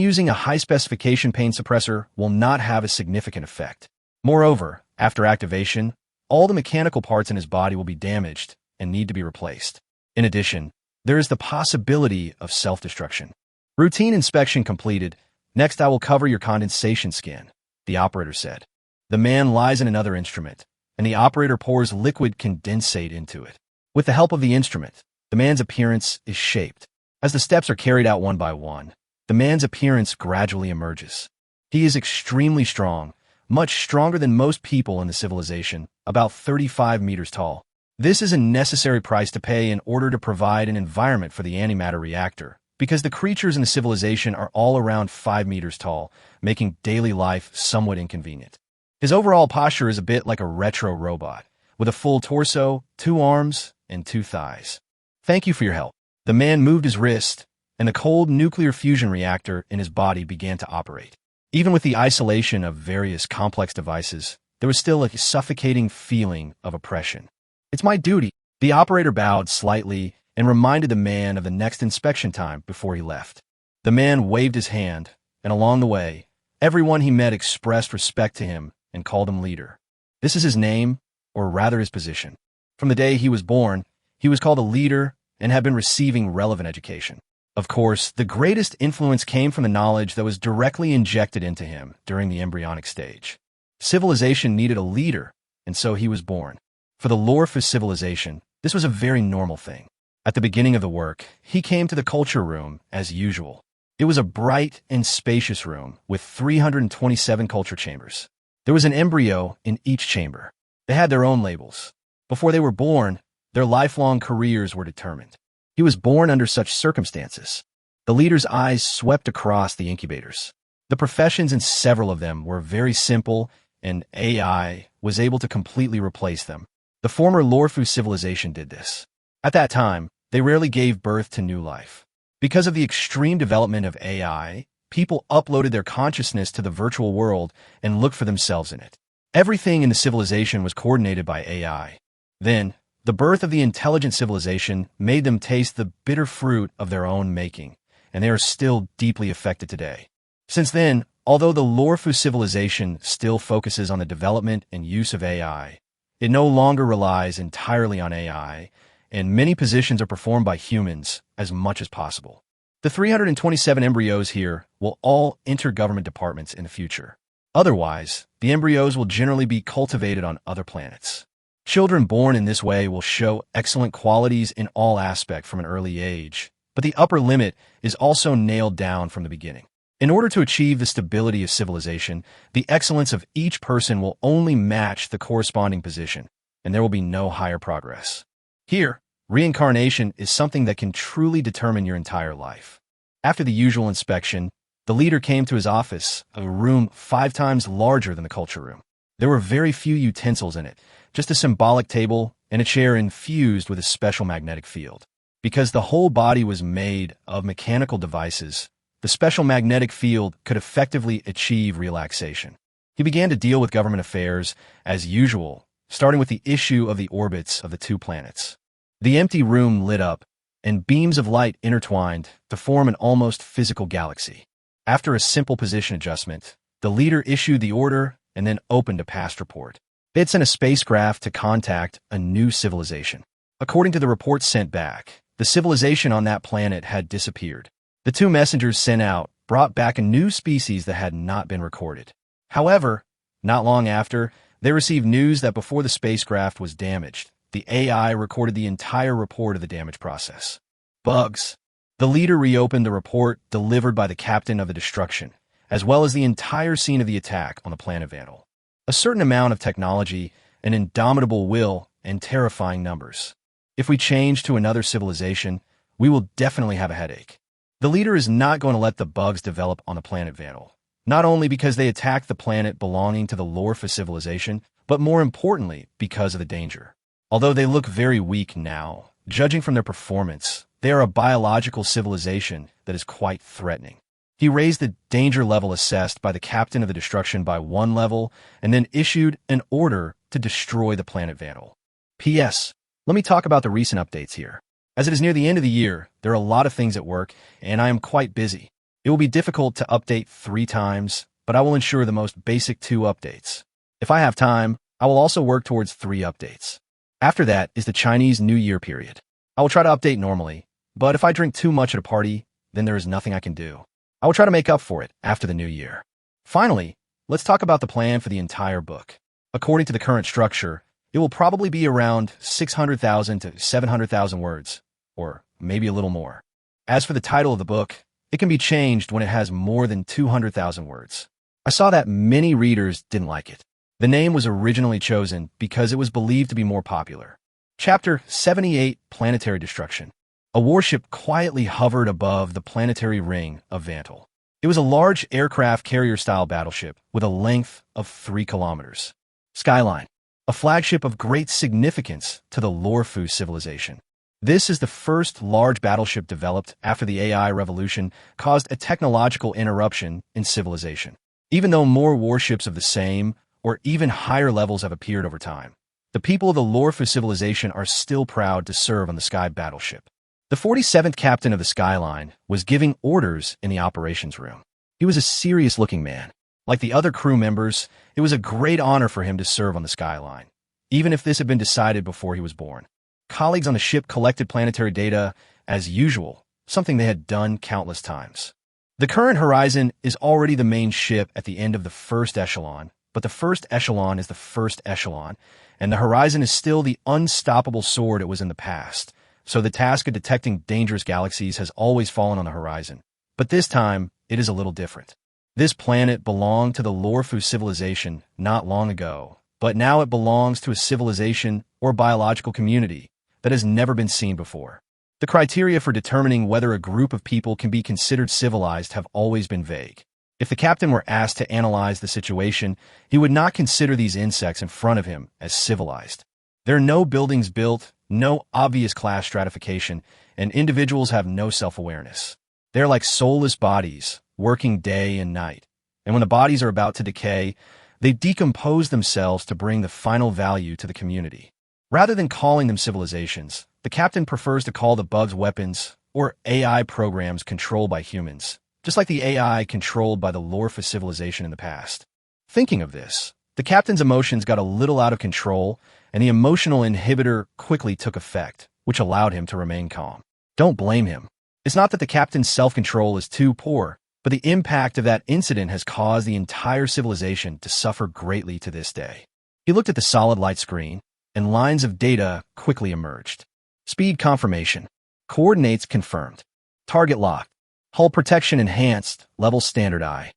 using a high-specification pain suppressor will not have a significant effect. Moreover, after activation, all the mechanical parts in his body will be damaged and need to be replaced. In addition, there is the possibility of self-destruction. Routine inspection completed. Next, I will cover your condensation scan, the operator said. The man lies in another instrument, and the operator pours liquid condensate into it. With the help of the instrument, the man's appearance is shaped. As the steps are carried out one by one, the man's appearance gradually emerges. He is extremely strong, much stronger than most people in the civilization, about 35 meters tall. This is a necessary price to pay in order to provide an environment for the antimatter reactor, because the creatures in the civilization are all around 5 meters tall, making daily life somewhat inconvenient. His overall posture is a bit like a retro robot, with a full torso, 2 arms, and 2 thighs. Thank you for your help. The man moved his wrist, and the cold nuclear fusion reactor in his body began to operate. Even with the isolation of various complex devices, there was still a suffocating feeling of oppression. It's my duty. The operator bowed slightly and reminded the man of the next inspection time before he left. The man waved his hand, and along the way, everyone he met expressed respect to him and called him leader. This is his name, or rather his position. From the day he was born, he was called a leader and had been receiving relevant education. Of course, the greatest influence came from the knowledge that was directly injected into him during the embryonic stage. Civilization needed a leader, and so he was born. For the Lorfu civilization, this was a very normal thing. At the beginning of the work, he came to the culture room as usual. It was a bright and spacious room with 327 culture chambers. There was an embryo in each chamber. They had their own labels. Before they were born, their lifelong careers were determined. He was born under such circumstances. The leader's eyes swept across the incubators. The professions in several of them were very simple, and AI was able to completely replace them. The former Lorfu civilization did this. At that time, they rarely gave birth to new life. Because of the extreme development of AI, people uploaded their consciousness to the virtual world and looked for themselves in it. Everything in the civilization was coordinated by AI. Then, the birth of the intelligent civilization made them taste the bitter fruit of their own making, and they are still deeply affected today. Since then, although the Lorfu civilization still focuses on the development and use of AI, it no longer relies entirely on AI, and many positions are performed by humans as much as possible. The 327 embryos here will all enter government departments in the future. Otherwise, the embryos will generally be cultivated on other planets. Children born in this way will show excellent qualities in all aspects from an early age, but the upper limit is also nailed down from the beginning. In order to achieve the stability of civilization, the excellence of each person will only match the corresponding position, and there will be no higher progress. Here, reincarnation is something that can truly determine your entire life. After the usual inspection, the leader came to his office, a room 5 times larger than the culture room. There were very few utensils in it, just a symbolic table and a chair infused with a special magnetic field. Because the whole body was made of mechanical devices, the special magnetic field could effectively achieve relaxation. He began to deal with government affairs as usual, starting with the issue of the orbits of the two planets. The empty room lit up, and beams of light intertwined to form an almost physical galaxy. After a simple position adjustment, the leader issued the order and then opened a past report. They had sent a spacecraft to contact a new civilization. According to the report sent back, the civilization on that planet had disappeared. The two messengers sent out brought back a new species that had not been recorded. However, not long after, they received news that before the spacecraft was damaged, the AI recorded the entire report of the damage process. Bugs. The leader reopened the report delivered by the captain of the destruction, as well as the entire scene of the attack on the planet Vandal. A certain amount of technology, an indomitable will, and terrifying numbers. If we change to another civilization, we will definitely have a headache. The leader is not going to let the bugs develop on the planet Vandal, not only because they attacked the planet belonging to the Lorfa civilization, but more importantly, because of the danger. Although they look very weak now, judging from their performance, they are a biological civilization that is quite threatening. He raised the danger level assessed by the captain of the destruction by 1 level and then issued an order to destroy the planet Vandal. P.S. Let me talk about the recent updates here. As it is near the end of the year, there are a lot of things at work, and I am quite busy. It will be difficult to update 3 times, but I will ensure the most basic 2 updates. If I have time, I will also work towards 3 updates. After that is the Chinese New Year period. I will try to update normally, but if I drink too much at a party, then there is nothing I can do. I will try to make up for it after the new year. Finally, let's talk about the plan for the entire book. According to the current structure, it will probably be around 600,000 to 700,000 words, or maybe a little more. As for the title of the book, it can be changed when it has more than 200,000 words. I saw that many readers didn't like it. The name was originally chosen because it was believed to be more popular. Chapter 78, Planetary Destruction. A warship quietly hovered above the planetary ring of Vandal. It was a large aircraft carrier-style battleship with a length of 3 kilometers. Skyline, a flagship of great significance to the Lorfu civilization. This is the first large battleship developed after the AI revolution caused a technological interruption in civilization. Even though more warships of the same or even higher levels have appeared over time, the people of the Lorfu civilization are still proud to serve on the Sky battleship. The 47th captain of the Skyline was giving orders in the operations room. He was a serious-looking man. Like the other crew members, it was a great honor for him to serve on the Skyline, even if this had been decided before he was born. Colleagues on the ship collected planetary data as usual, something they had done countless times. The current Horizon is already the main ship at the end of the first echelon, but the first echelon is the first echelon, and the Horizon is still the unstoppable sword it was in the past. So the task of detecting dangerous galaxies has always fallen on the Horizon. But this time, it is a little different. This planet belonged to the Lorfu civilization not long ago, but now it belongs to a civilization or biological community that has never been seen before. The criteria for determining whether a group of people can be considered civilized have always been vague. If the captain were asked to analyze the situation, he would not consider these insects in front of him as civilized. There are no buildings built, no obvious class stratification, and individuals have no self-awareness. They're like soulless bodies, working day and night. And when the bodies are about to decay, they decompose themselves to bring the final value to the community. Rather than calling them civilizations, the captain prefers to call the bugs weapons or AI programs controlled by humans, just like the AI controlled by the Lorfa civilization in the past. Thinking of this, the captain's emotions got a little out of control, and the emotional inhibitor quickly took effect, which allowed him to remain calm. Don't blame him. It's not that the captain's self-control is too poor, but the impact of that incident has caused the entire civilization to suffer greatly to this day. He looked at the solid light screen, and lines of data quickly emerged. Speed confirmation. Coordinates confirmed. Target locked. Hull protection enhanced. Level standard I.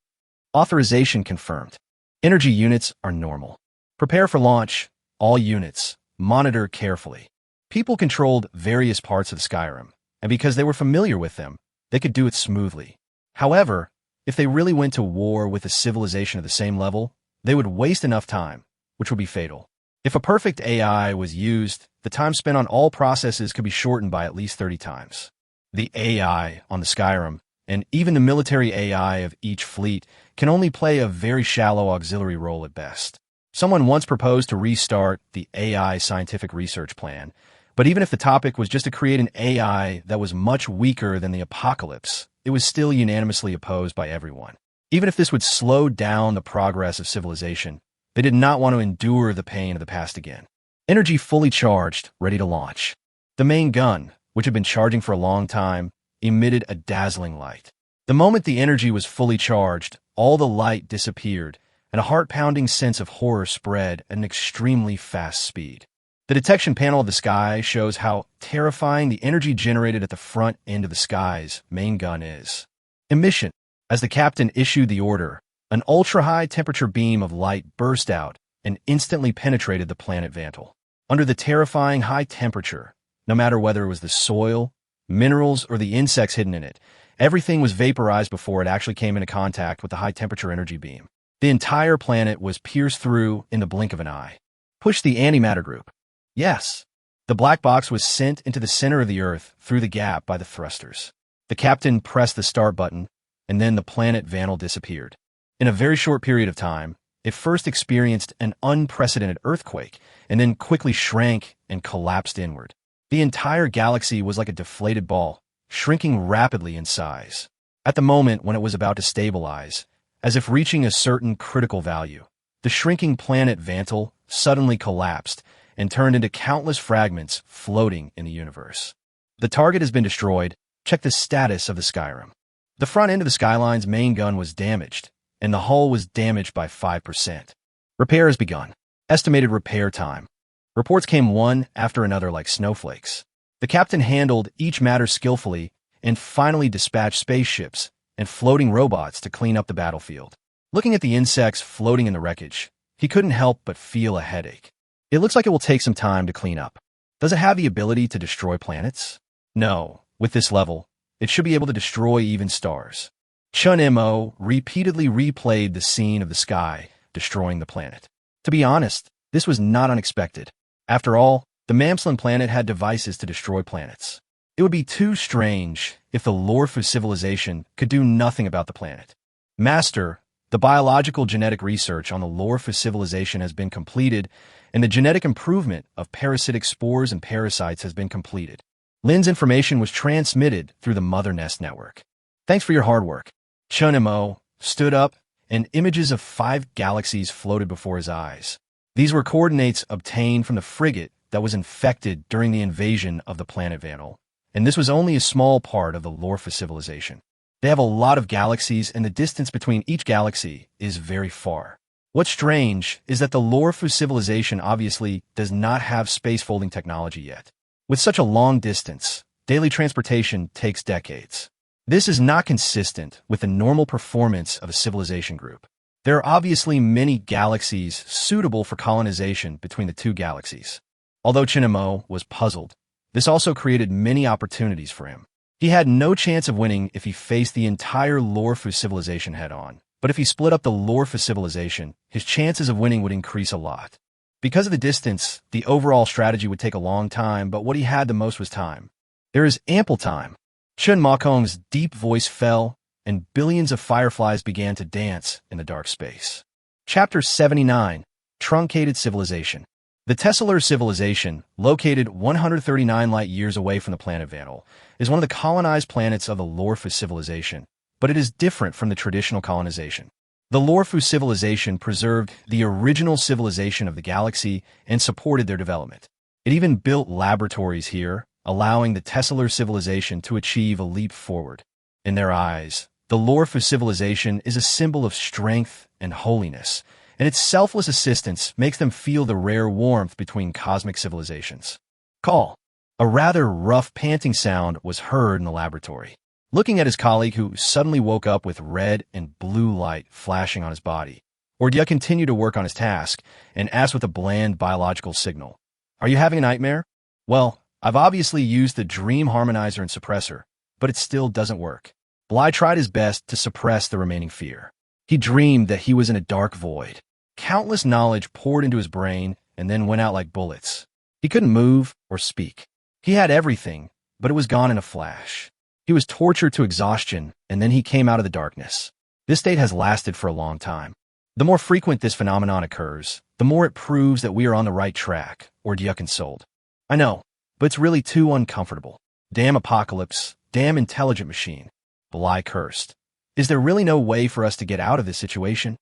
Authorization confirmed. Energy units are normal. Prepare for launch. All units. Monitor carefully. People controlled various parts of Skyrim, and because they were familiar with them, they could do it smoothly. However, if they really went to war with a civilization of the same level, they would waste enough time, which would be fatal. If a perfect AI was used, the time spent on all processes could be shortened by at least 30 times. The AI on the Skyrim and even the military AI of each fleet can only play a very shallow auxiliary role at best. Someone once proposed to restart the AI scientific research plan, but even if the topic was just to create an AI that was much weaker than the apocalypse, it was still unanimously opposed by everyone. Even if this would slow down the progress of civilization, they did not want to endure the pain of the past again. Energy fully charged, ready to launch. The main gun, which had been charging for a long time, emitted a dazzling light. The moment the energy was fully charged, all the light disappeared, and a heart-pounding sense of horror spread at an extremely fast speed. The detection panel of the sky shows how terrifying the energy generated at the front end of the sky's main gun is. Emission. As the captain issued the order, an ultra-high temperature beam of light burst out and instantly penetrated the planet Vantal. Under the terrifying high temperature, no matter whether it was the soil, minerals, or the insects hidden in it, everything was vaporized before it actually came into contact with the high-temperature energy beam. The entire planet was pierced through in the blink of an eye. Push the antimatter group. Yes. The black box was sent into the center of the Earth through the gap by the thrusters. The captain pressed the start button, and then the planet Vantal disappeared. In a very short period of time, it first experienced an unprecedented earthquake, and then quickly shrank and collapsed inward. The entire galaxy was like a deflated ball, shrinking rapidly in size. At the moment when it was about to stabilize, as if reaching a certain critical value, the shrinking planet Vantal suddenly collapsed and turned into countless fragments floating in the universe. The target has been destroyed. Check the status of the Skyrim. The front end of the Skyline's main gun was damaged, and the hull was damaged by 5%. Repair has begun. Estimated repair time. Reports came one after another like snowflakes. The captain handled each matter skillfully and finally dispatched spaceships and floating robots to clean up the battlefield. Looking at the insects floating in the wreckage, he couldn't help but feel a headache. It looks like it will take some time to clean up. Does it have the ability to destroy planets? No. With this level, it should be able to destroy even stars. Chun Mo repeatedly replayed the scene of the sky destroying the planet. To be honest, this was not unexpected. After all, the Mamslin planet had devices to destroy planets. It would be too strange if the Lorfu civilization could do nothing about the planet. Master, the biological genetic research on the Lorfu civilization has been completed, and the genetic improvement of parasitic spores and parasites has been completed. Lin's information was transmitted through the Mother Nest network. Thanks for your hard work. Chun Mo stood up, and images of 5 galaxies floated before his eyes. These were coordinates obtained from the frigate that was infected during the invasion of the planet Vantal, and this was only a small part of the Lorfu civilization. They have a lot of galaxies, and the distance between each galaxy is very far. What's strange is that the Lorfu civilization obviously does not have space-folding technology yet. With such a long distance, daily transportation takes decades. This is not consistent with the normal performance of a civilization group. There are obviously many galaxies suitable for colonization between the 2 galaxies. Although Chun Mo was puzzled, this also created many opportunities for him. He had no chance of winning if he faced the entire Lorfu civilization head-on, but if he split up the Lorfu civilization, his chances of winning would increase a lot. Because of the distance, the overall strategy would take a long time, but what he had the most was time. There is ample time. Chun Mokong's deep voice fell, and billions of fireflies began to dance in the dark space. Chapter 79, Truncated Civilization. The Tesseler civilization, located 139 light-years away from the planet Vantal, is one of the colonized planets of the Lorfu civilization, but it is different from the traditional colonization. The Lorfu civilization preserved the original civilization of the galaxy and supported their development. It even built laboratories here, allowing the Tesseler civilization to achieve a leap forward. In their eyes, the Lorfu civilization is a symbol of strength and holiness, and its selfless assistance makes them feel the rare warmth between cosmic civilizations. Call. A rather rough panting sound was heard in the laboratory. Looking at his colleague, who suddenly woke up with red and blue light flashing on his body, Ordia continued to work on his task and asked with a bland biological signal, "Are you having a nightmare?" "Well, I've obviously used the dream harmonizer and suppressor, but it still doesn't work." Bly tried his best to suppress the remaining fear. He dreamed that he was in a dark void. Countless knowledge poured into his brain and then went out like bullets. He couldn't move or speak. He had everything, but it was gone in a flash. He was tortured to exhaustion, and then he came out of the darkness. This state has lasted for a long time. The more frequent this phenomenon occurs, the more it proves that we are on the right track, or Jia consoled. I know, but it's really too uncomfortable. Damn apocalypse, damn intelligent machine. Bly cursed. Is there really no way for us to get out of this situation?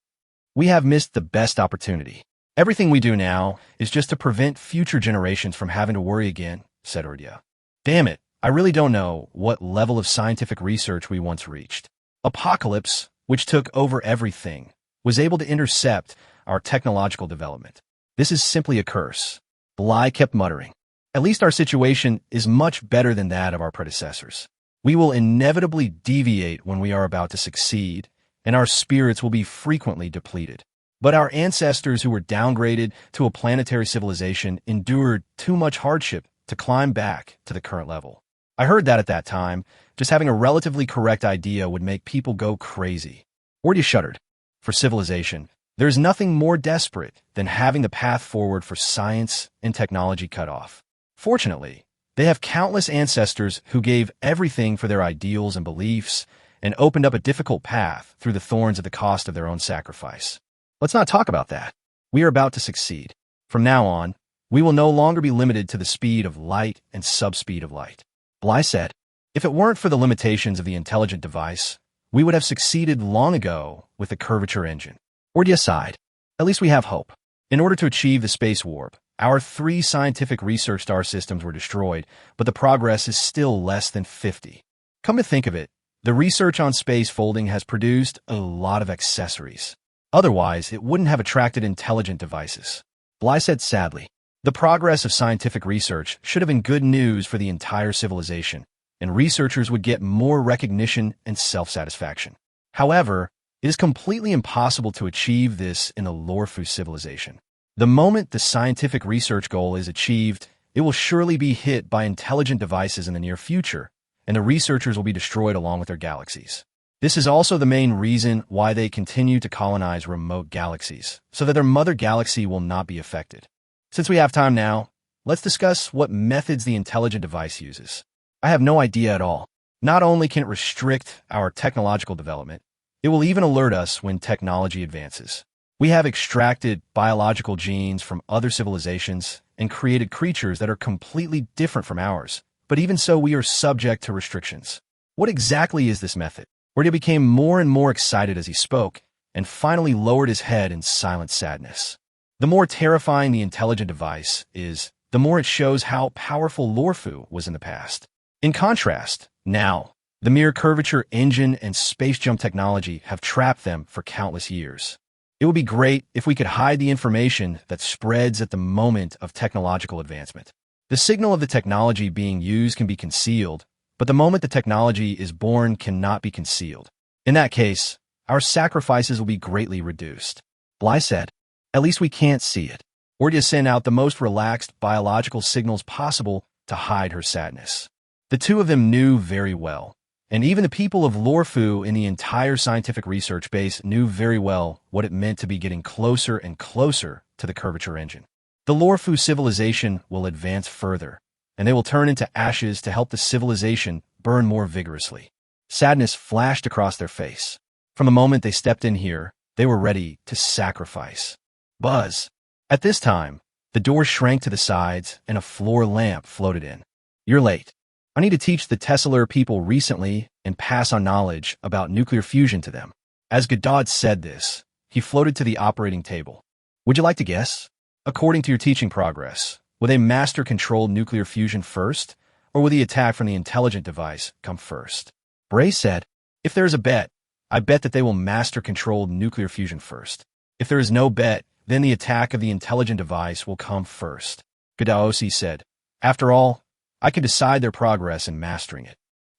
We have missed the best opportunity. Everything we do now is just to prevent future generations from having to worry again, said Jia. Damn it, I really don't know what level of scientific research we once reached. Apocalypse, which took over everything, was able to intercept our technological development. This is simply a curse. Bly kept muttering. At least our situation is much better than that of our predecessors. We will inevitably deviate when we are about to succeed, and our spirits will be frequently depleted. But our ancestors who were downgraded to a planetary civilization endured too much hardship to climb back to the current level. I heard that at that time, just having a relatively correct idea would make people go crazy. Jia shuddered. For civilization, there is nothing more desperate than having the path forward for science and technology cut off. Fortunately, they have countless ancestors who gave everything for their ideals and beliefs and opened up a difficult path through the thorns at the cost of their own sacrifice. Let's not talk about that. We are about to succeed. From now on, we will no longer be limited to the speed of light and subspeed of light. Bly said, if it weren't for the limitations of the intelligent device, we would have succeeded long ago with the curvature engine. Jia sighed. At least we have hope. In order to achieve the space warp, our 3 scientific research star systems were destroyed, but the progress is still less than 50. Come to think of it, the research on space folding has produced a lot of accessories. Otherwise, it wouldn't have attracted intelligent devices. Bly said sadly, the progress of scientific research should have been good news for the entire civilization, and researchers would get more recognition and self-satisfaction. However, it is completely impossible to achieve this in the Lorfu civilization. The moment the scientific research goal is achieved, it will surely be hit by intelligent devices in the near future, and the researchers will be destroyed along with their galaxies. This is also the main reason why they continue to colonize remote galaxies, so that their mother galaxy will not be affected. Since we have time now, let's discuss what methods the intelligent device uses. I have no idea at all. Not only can it restrict our technological development, it will even alert us when technology advances. We have extracted biological genes from other civilizations and created creatures that are completely different from ours, but even so we are subject to restrictions. What exactly is this method? Jia became more and more excited as he spoke, and finally lowered his head in silent sadness. The more terrifying the intelligent device is, the more it shows how powerful Lorfu was in the past. In contrast, now, the mere curvature engine and space jump technology have trapped them for countless years. It would be great if we could hide the information that spreads at the moment of technological advancement. The signal of the technology being used can be concealed, but the moment the technology is born cannot be concealed. In that case, our sacrifices will be greatly reduced. Bly said, at least we can't see it. Jia sent out the most relaxed biological signals possible to hide her sadness. The two of them knew very well, and even the people of Lorfu in the entire scientific research base knew very well what it meant to be getting closer and closer to the curvature engine. The Lorfu civilization will advance further, and they will turn into ashes to help the civilization burn more vigorously. Sadness flashed across their face. From the moment they stepped in here, they were ready to sacrifice. Buzz. At this time, the door shrank to the sides and a floor lamp floated in. You're late. I need to teach the Tesseler people recently and pass on knowledge about nuclear fusion to them. As Godot said this, he floated to the operating table. Would you like to guess? According to your teaching progress, will they master-controlled nuclear fusion first, or will the attack from the intelligent device come first? Bray said, if there is a bet, I bet that they will master-controlled nuclear fusion first. If there is no bet, then the attack of the intelligent device will come first. Gadaosi said, after all, I can decide their progress in mastering it.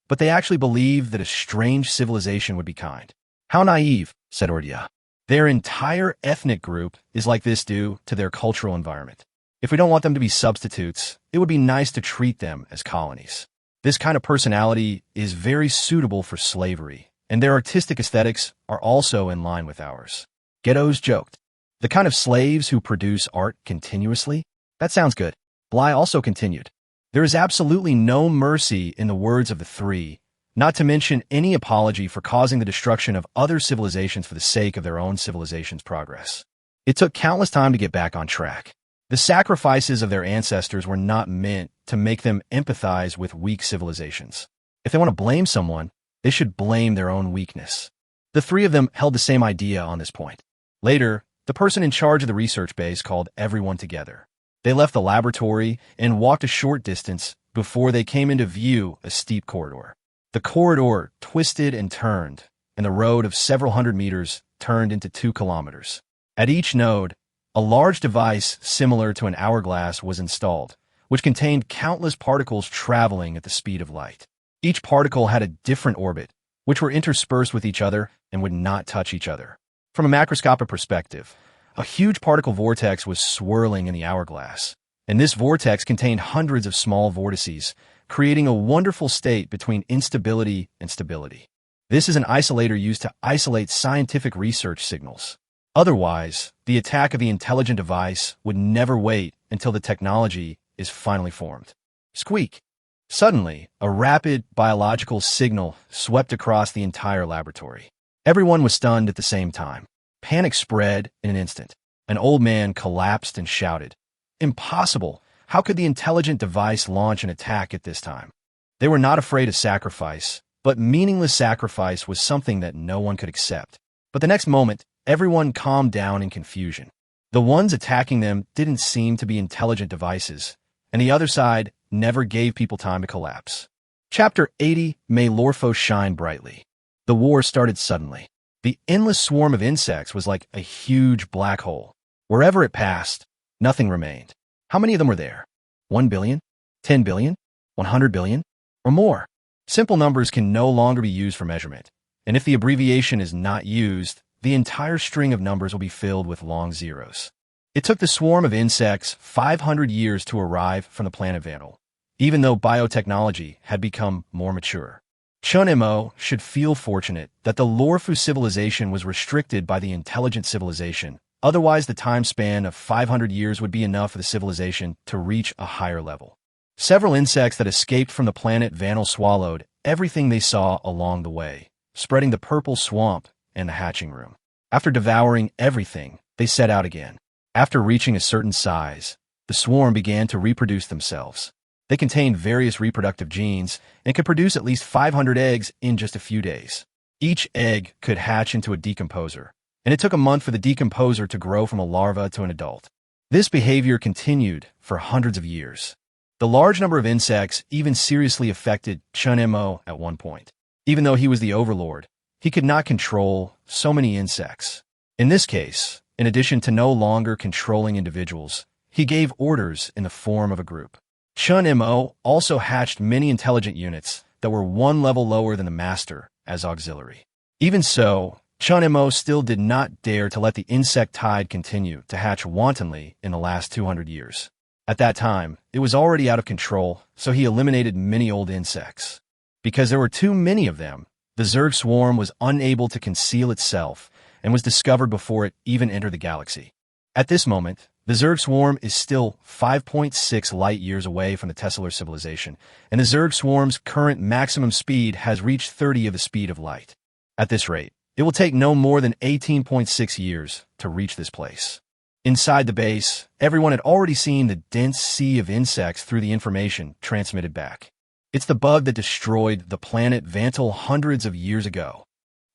But they actually believe that a strange civilization would be kind. How naive, said Jia. Their entire ethnic group is like this due to their cultural environment. If we don't want them to be substitutes, it would be nice to treat them as colonies. This kind of personality is very suitable for slavery, and their artistic aesthetics are also in line with ours. Ghettos joked. The kind of slaves who produce art continuously? That sounds good. Bly also continued. There is absolutely no mercy in the words of the 3, not to mention any apology for causing the destruction of other civilizations for the sake of their own civilization's progress. It took countless time to get back on track. The sacrifices of their ancestors were not meant to make them empathize with weak civilizations. If they want to blame someone, they should blame their own weakness. The three of them held the same idea on this point. Later, the person in charge of the research base called everyone together. They left the laboratory and walked a short distance before they came into view a steep corridor. The corridor twisted and turned, and the road of several hundred meters turned into 2 kilometers. At each node, a large device similar to an hourglass was installed, which contained countless particles traveling at the speed of light. Each particle had a different orbit, which were interspersed with each other and would not touch each other. From a macroscopic perspective, a huge particle vortex was swirling in the hourglass, and this vortex contained hundreds of small vortices, creating a wonderful state between instability and stability. This is an isolator used to isolate scientific research signals. Otherwise, the attack of the intelligent device would never wait until the technology is finally formed. Squeak! Suddenly, a rapid biological signal swept across the entire laboratory. Everyone was stunned at the same time. Panic spread in an instant. An old man collapsed and shouted, "Impossible! How could the intelligent device launch an attack at this time?" They were not afraid of sacrifice, but meaningless sacrifice was something that no one could accept. But the next moment, everyone calmed down in confusion. The ones attacking them didn't seem to be intelligent devices, and the other side never gave people time to collapse. Chapter 80, May Lorfo Shine Brightly. The war started suddenly. The endless swarm of insects was like a huge black hole. Wherever it passed, nothing remained. How many of them were there? 1 billion? 10 billion? 100 billion? Or more? Simple numbers can no longer be used for measurement, and if the abbreviation is not used, the entire string of numbers will be filled with long zeros. It took the swarm of insects 500 years to arrive from the planet Vandal, even though biotechnology had become more mature. Chun Mo should feel fortunate that the Lorfu civilization was restricted by the intelligent civilization. Otherwise, the time span of 500 years would be enough for the civilization to reach a higher level. Several insects that escaped from the planet Vandal swallowed everything they saw along the way, spreading the purple swamp and the hatching room. After devouring everything, they set out again. After reaching a certain size, the swarm began to reproduce themselves. They contained various reproductive genes and could produce at least 500 eggs in just a few days. Each egg could hatch into a decomposer, and it took a month for the decomposer to grow from a larva to an adult. This behavior continued for hundreds of years. The large number of insects even seriously affected Chun Mo at one point. Even though he was the overlord, he could not control so many insects. In this case, in addition to no longer controlling individuals, he gave orders in the form of a group. Chun Mo also hatched many intelligent units that were one level lower than the master as auxiliary. Even so, Chun Mo still did not dare to let the insect tide continue to hatch wantonly in the last 200 years. At that time, it was already out of control, so he eliminated many old insects. Because there were too many of them, the Zerg swarm was unable to conceal itself and was discovered before it even entered the galaxy. At this moment, the Zerg swarm is still 5.6 light years away from the Tesselar civilization, and the Zerg swarm's current maximum speed has reached 30 of the speed of light. At this rate, it will take no more than 18.6 years to reach this place. Inside the base, everyone had already seen the dense sea of insects through the information transmitted back. It's the bug that destroyed the planet Vandal hundreds of years ago.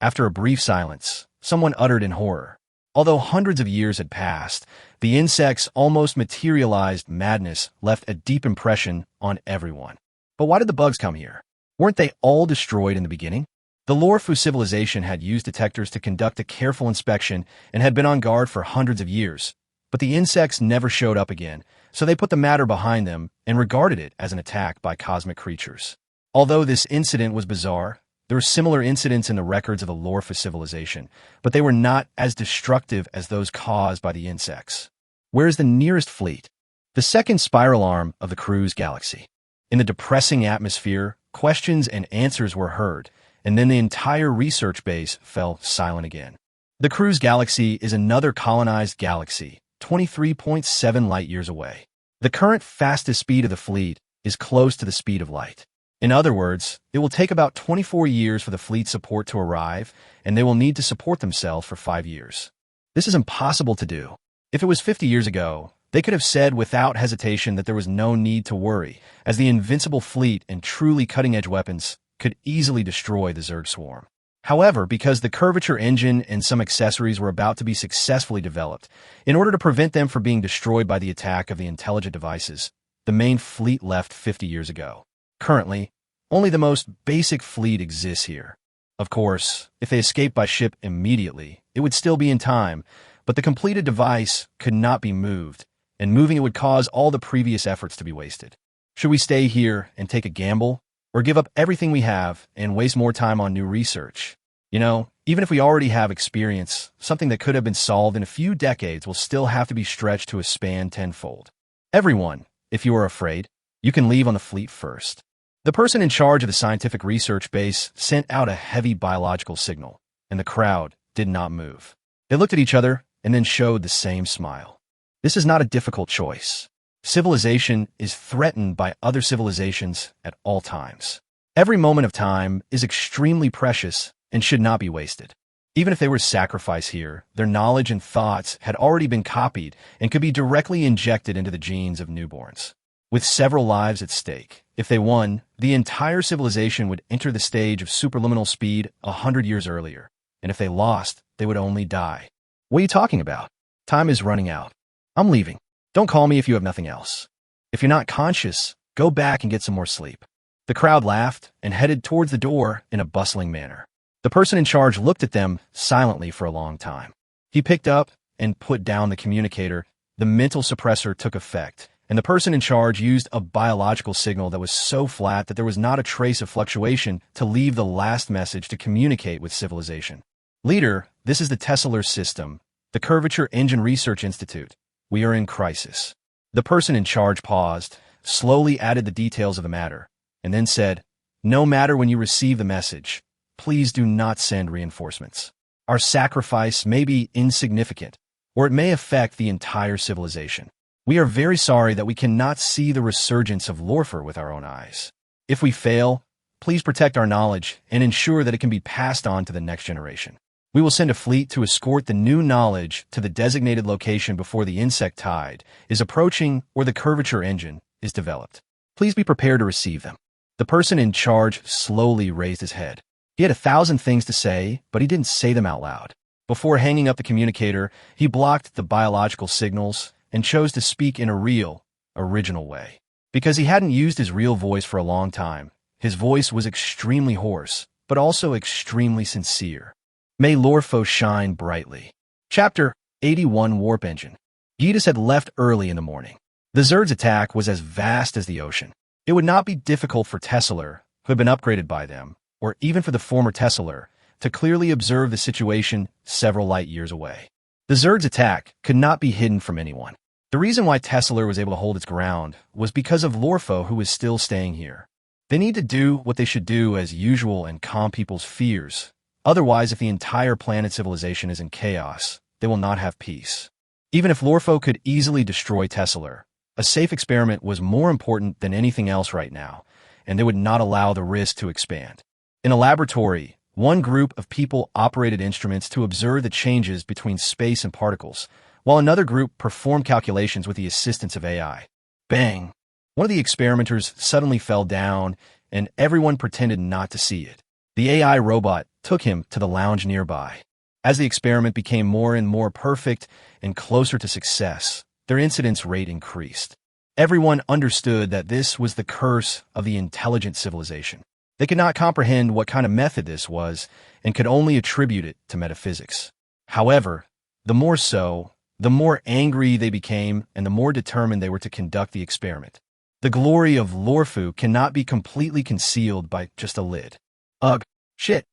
After a brief silence, someone uttered in horror. Although hundreds of years had passed, the insect's almost materialized madness left a deep impression on everyone. But why did the bugs come here? Weren't they all destroyed in the beginning? The Lorfu civilization had used detectors to conduct a careful inspection and had been on guard for hundreds of years. But the insects never showed up again, so they put the matter behind them and regarded it as an attack by cosmic creatures. Although this incident was bizarre, there were similar incidents in the records of the Lorfu civilization, but they were not as destructive as those caused by the insects. Where is the nearest fleet? The second spiral arm of the cruise galaxy. In the depressing atmosphere, questions and answers were heard, and then the entire research base fell silent again. The cruise galaxy is another colonized galaxy, 23.7 light years away. The current fastest speed of the fleet is close to the speed of light. In other words, it will take about 24 years for the fleet support to arrive, and they will need to support themselves for 5 years. This is impossible to do. If it was 50 years ago, they could have said without hesitation that there was no need to worry, as the invincible fleet and truly cutting-edge weapons could easily destroy the Zerg swarm. However, because the curvature engine and some accessories were about to be successfully developed, in order to prevent them from being destroyed by the attack of the intelligent devices, the main fleet left 50 years ago. Currently, only the most basic fleet exists here. Of course, if they escaped by ship immediately, it would still be in time, but the completed device could not be moved, and moving it would cause all the previous efforts to be wasted. Should we stay here and take a gamble, or give up everything we have and waste more time on new research? You know, even if we already have experience, something that could have been solved in a few decades will still have to be stretched to a span tenfold. Everyone, if you are afraid, you can leave on the fleet first. The person in charge of the scientific research base sent out a heavy biological signal, and the crowd did not move. They looked at each other and then showed the same smile. This is not a difficult choice. Civilization is threatened by other civilizations at all times. Every moment of time is extremely precious and should not be wasted. Even if they were sacrificed here, their knowledge and thoughts had already been copied and could be directly injected into the genes of newborns. With several lives at stake, if they won, the entire civilization would enter the stage of superluminal speed 100 years earlier, and if they lost, they would only die. What are you talking about? Time is running out. I'm leaving. Don't call me if you have nothing else. If you're not conscious, go back and get some more sleep. The crowd laughed and headed towards the door in a bustling manner. The person in charge looked at them silently for a long time. He picked up and put down the communicator. The mental suppressor took effect, and the person in charge used a biological signal that was so flat that there was not a trace of fluctuation to leave the last message to communicate with civilization. Leader, this is the Tesseler system, the Curvature Engine Research Institute. We are in crisis. The person in charge paused, slowly added the details of the matter, and then said, "No matter when you receive the message, please do not send reinforcements. Our sacrifice may be insignificant, or it may affect the entire civilization. We are very sorry that we cannot see the resurgence of Lorfer with our own eyes. If we fail, please protect our knowledge and ensure that it can be passed on to the next generation. We will send a fleet to escort the new knowledge to the designated location before the insect tide is approaching or the curvature engine is developed. Please be prepared to receive them." The person in charge slowly raised his head. He had 1,000 things to say, but he didn't say them out loud. Before hanging up the communicator, he blocked the biological signals and chose to speak in a real, original way. Because he hadn't used his real voice for a long time, his voice was extremely hoarse, but also extremely sincere. May Lorfo shine brightly. Chapter 81 Warp Engine. Gitas had left early in the morning. The Zerg's attack was as vast as the ocean. It would not be difficult for Tesseler, who had been upgraded by them, or even for the former Tesseler, to clearly observe the situation several light years away. The Zerg's attack could not be hidden from anyone. The reason why Tesseler was able to hold its ground was because of Lorfo, who was still staying here. They need to do what they should do as usual and calm people's fears. Otherwise, if the entire planet civilization is in chaos, they will not have peace. Even if Lorfo could easily destroy Tesseler, a safe experiment was more important than anything else right now, and they would not allow the risk to expand. In a laboratory, one group of people operated instruments to observe the changes between space and particles, while another group performed calculations with the assistance of AI. Bang! One of the experimenters suddenly fell down, and everyone pretended not to see it. The AI robot took him to the lounge nearby. As the experiment became more and more perfect and closer to success, their incidence rate increased. Everyone understood that this was the curse of the intelligent civilization. They could not comprehend what kind of method this was and could only attribute it to metaphysics. However, the more angry they became and the more determined they were to conduct the experiment. The glory of Lorfu cannot be completely concealed by just a lid. Ugh, shit.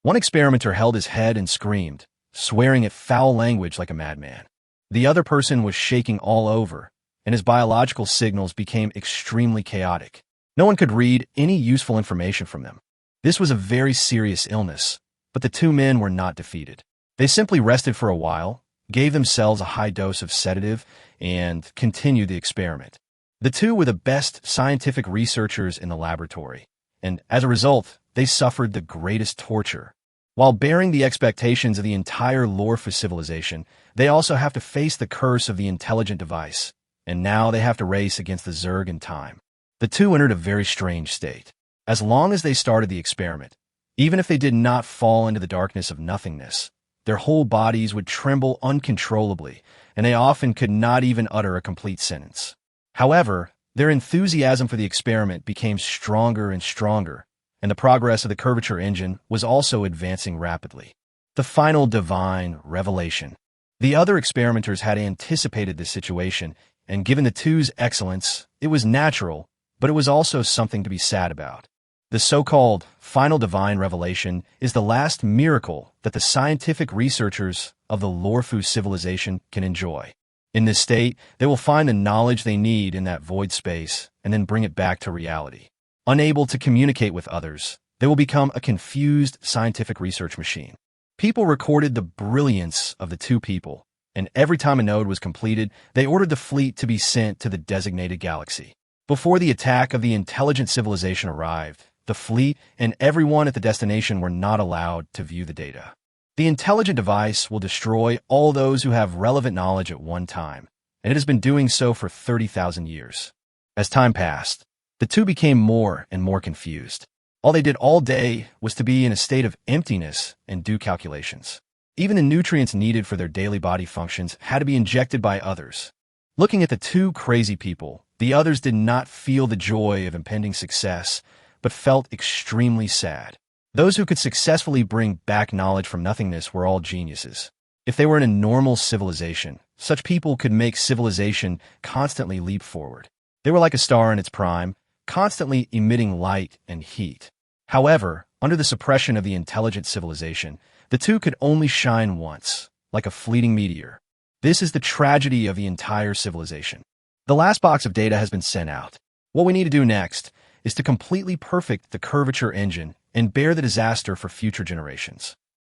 One experimenter held his head and screamed, swearing at foul language like a madman. The other person was shaking all over, and his biological signals became extremely chaotic. No one could read any useful information from them. This was a very serious illness, but the two men were not defeated. They simply rested for a while, gave themselves a high dose of sedative, and continued the experiment. The two were the best scientific researchers in the laboratory, and as a result, they suffered the greatest torture. While bearing the expectations of the entire Lorfu civilization, they also have to face the curse of the intelligent device, and now they have to race against the Zerg in time. The two entered a very strange state. As long as they started the experiment, even if they did not fall into the darkness of nothingness, their whole bodies would tremble uncontrollably, and they often could not even utter a complete sentence. However, their enthusiasm for the experiment became stronger and stronger, and the progress of the curvature engine was also advancing rapidly. The final divine revelation. The other experimenters had anticipated this situation, and given the two's excellence, it was natural, but it was also something to be sad about. The so-called final divine revelation is the last miracle that the scientific researchers of the Lorfu civilization can enjoy. In this state, they will find the knowledge they need in that void space and then bring it back to reality. Unable to communicate with others, they will become a confused scientific research machine. People recorded the brilliance of the two people, and every time a node was completed, they ordered the fleet to be sent to the designated galaxy. Before the attack of the intelligent civilization arrived, the fleet and everyone at the destination were not allowed to view the data. The intelligent device will destroy all those who have relevant knowledge at one time, and it has been doing so for 30,000 years. As time passed, the two became more and more confused. All they did all day was to be in a state of emptiness and do calculations. Even the nutrients needed for their daily body functions had to be injected by others. Looking at the two crazy people, the others did not feel the joy of impending success, but felt extremely sad. Those who could successfully bring back knowledge from nothingness were all geniuses. If they were in a normal civilization, such people could make civilization constantly leap forward. They were like a star in its prime, constantly emitting light and heat. However, under the suppression of the intelligent civilization, the two could only shine once, like a fleeting meteor. This is the tragedy of the entire civilization. The last box of data has been sent out. What we need to do next is to completely perfect the curvature engine and bear the disaster for future generations.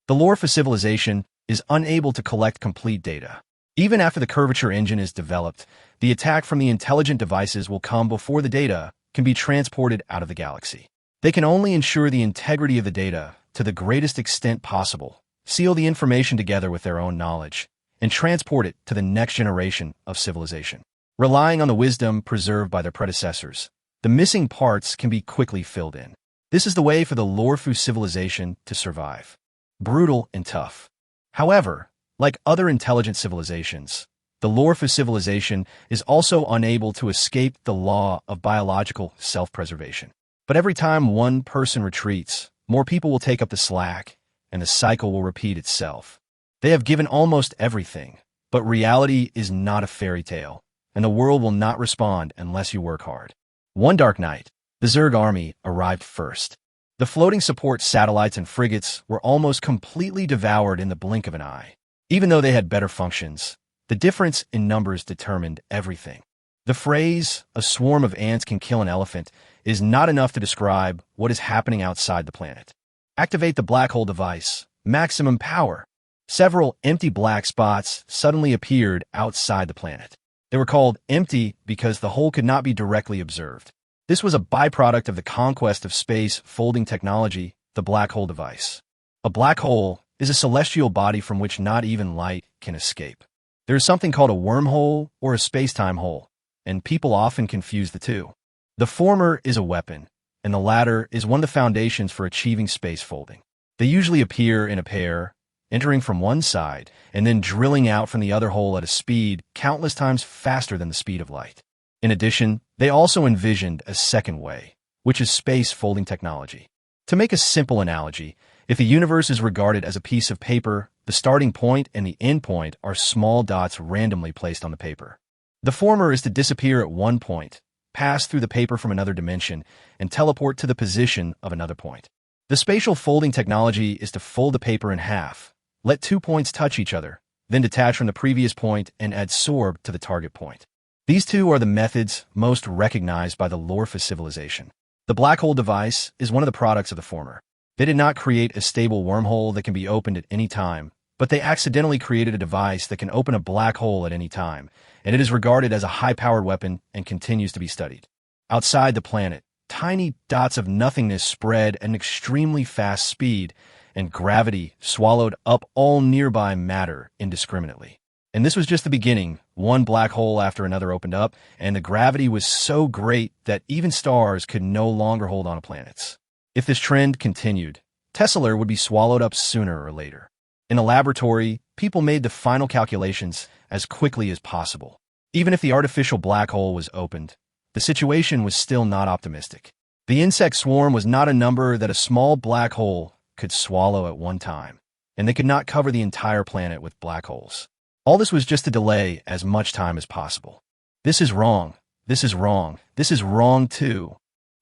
The Lorfu civilization is unable to collect complete data. Even after the curvature engine is developed, the attack from the intelligent devices will come before the data can be transported out of the galaxy. They can only ensure the integrity of the data to the greatest extent possible, seal the information together with their own knowledge, and transport it to the next generation of civilization. Relying on the wisdom preserved by their predecessors, the missing parts can be quickly filled in. This is the way for the Lorfu civilization to survive. Brutal and tough. However, like other intelligent civilizations, the Lorfu civilization is also unable to escape the law of biological self-preservation. But every time one person retreats, more people will take up the slack, and the cycle will repeat itself. They have given almost everything, but reality is not a fairy tale, and the world will not respond unless you work hard. One dark night, the Zerg army arrived first. The floating support satellites and frigates were almost completely devoured in the blink of an eye. Even though they had better functions, the difference in numbers determined everything. The phrase, "a swarm of ants can kill an elephant," is not enough to describe what is happening outside the planet. Activate the black hole device. Maximum power. Several empty black spots suddenly appeared outside the planet. They were called empty because the hole could not be directly observed. This was a byproduct of the conquest of space folding technology, the black hole device. A black hole is a celestial body from which not even light can escape. There is something called a wormhole or a space-time hole, and people often confuse the two. The former is a weapon, and the latter is one of the foundations for achieving space folding. They usually appear in a pair, entering from one side and then drilling out from the other hole at a speed countless times faster than the speed of light. In addition, they also envisioned a second way, which is space folding technology. To make a simple analogy, if the universe is regarded as a piece of paper, the starting point and the end point are small dots randomly placed on the paper. The former is to disappear at one point, pass through the paper from another dimension, and teleport to the position of another point. The spatial folding technology is to fold the paper in half, let 2 points touch each other, then detach from the previous point and adsorb to the target point. These two are the methods most recognized by the Lorfu civilization. The black hole device is one of the products of the former. They did not create a stable wormhole that can be opened at any time, but they accidentally created a device that can open a black hole at any time, and it is regarded as a high-powered weapon and continues to be studied. Outside the planet, tiny dots of nothingness spread at an extremely fast speed, and gravity swallowed up all nearby matter indiscriminately. And this was just the beginning. One black hole after another opened up, and the gravity was so great that even stars could no longer hold on to planets. If this trend continued, Tesla would be swallowed up sooner or later. In a laboratory, people made the final calculations as quickly as possible. Even if the artificial black hole was opened, the situation was still not optimistic. The insect swarm was not a number that a small black hole could swallow at one time, and they could not cover the entire planet with black holes. All this was just to delay as much time as possible. This is wrong. This is wrong. This is wrong too.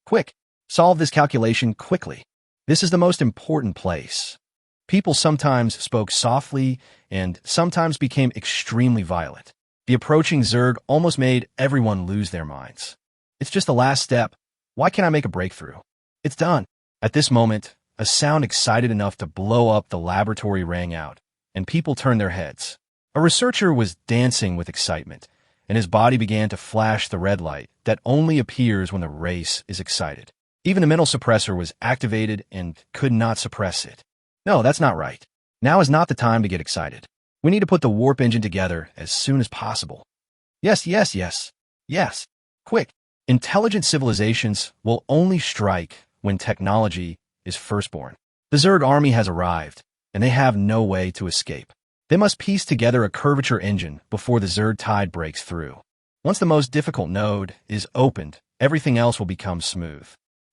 Quick, solve this calculation quickly. This is the most important place. People sometimes spoke softly and sometimes became extremely violent. The approaching Zerg almost made everyone lose their minds. It's just the last step. Why can't I make a breakthrough? It's done. At this moment, a sound excited enough to blow up the laboratory rang out, and people turned their heads. A researcher was dancing with excitement, and his body began to flash the red light that only appears when the race is excited. Even the mental suppressor was activated and could not suppress it. No, that's not right. Now is not the time to get excited. We need to put the warp engine together as soon as possible. Yes, yes, yes, yes. Quick. Intelligent civilizations will only strike when technology is firstborn. The Zerg army has arrived, and they have no way to escape. They must piece together a curvature engine before the Zerg tide breaks through. Once the most difficult node is opened, everything else will become smooth.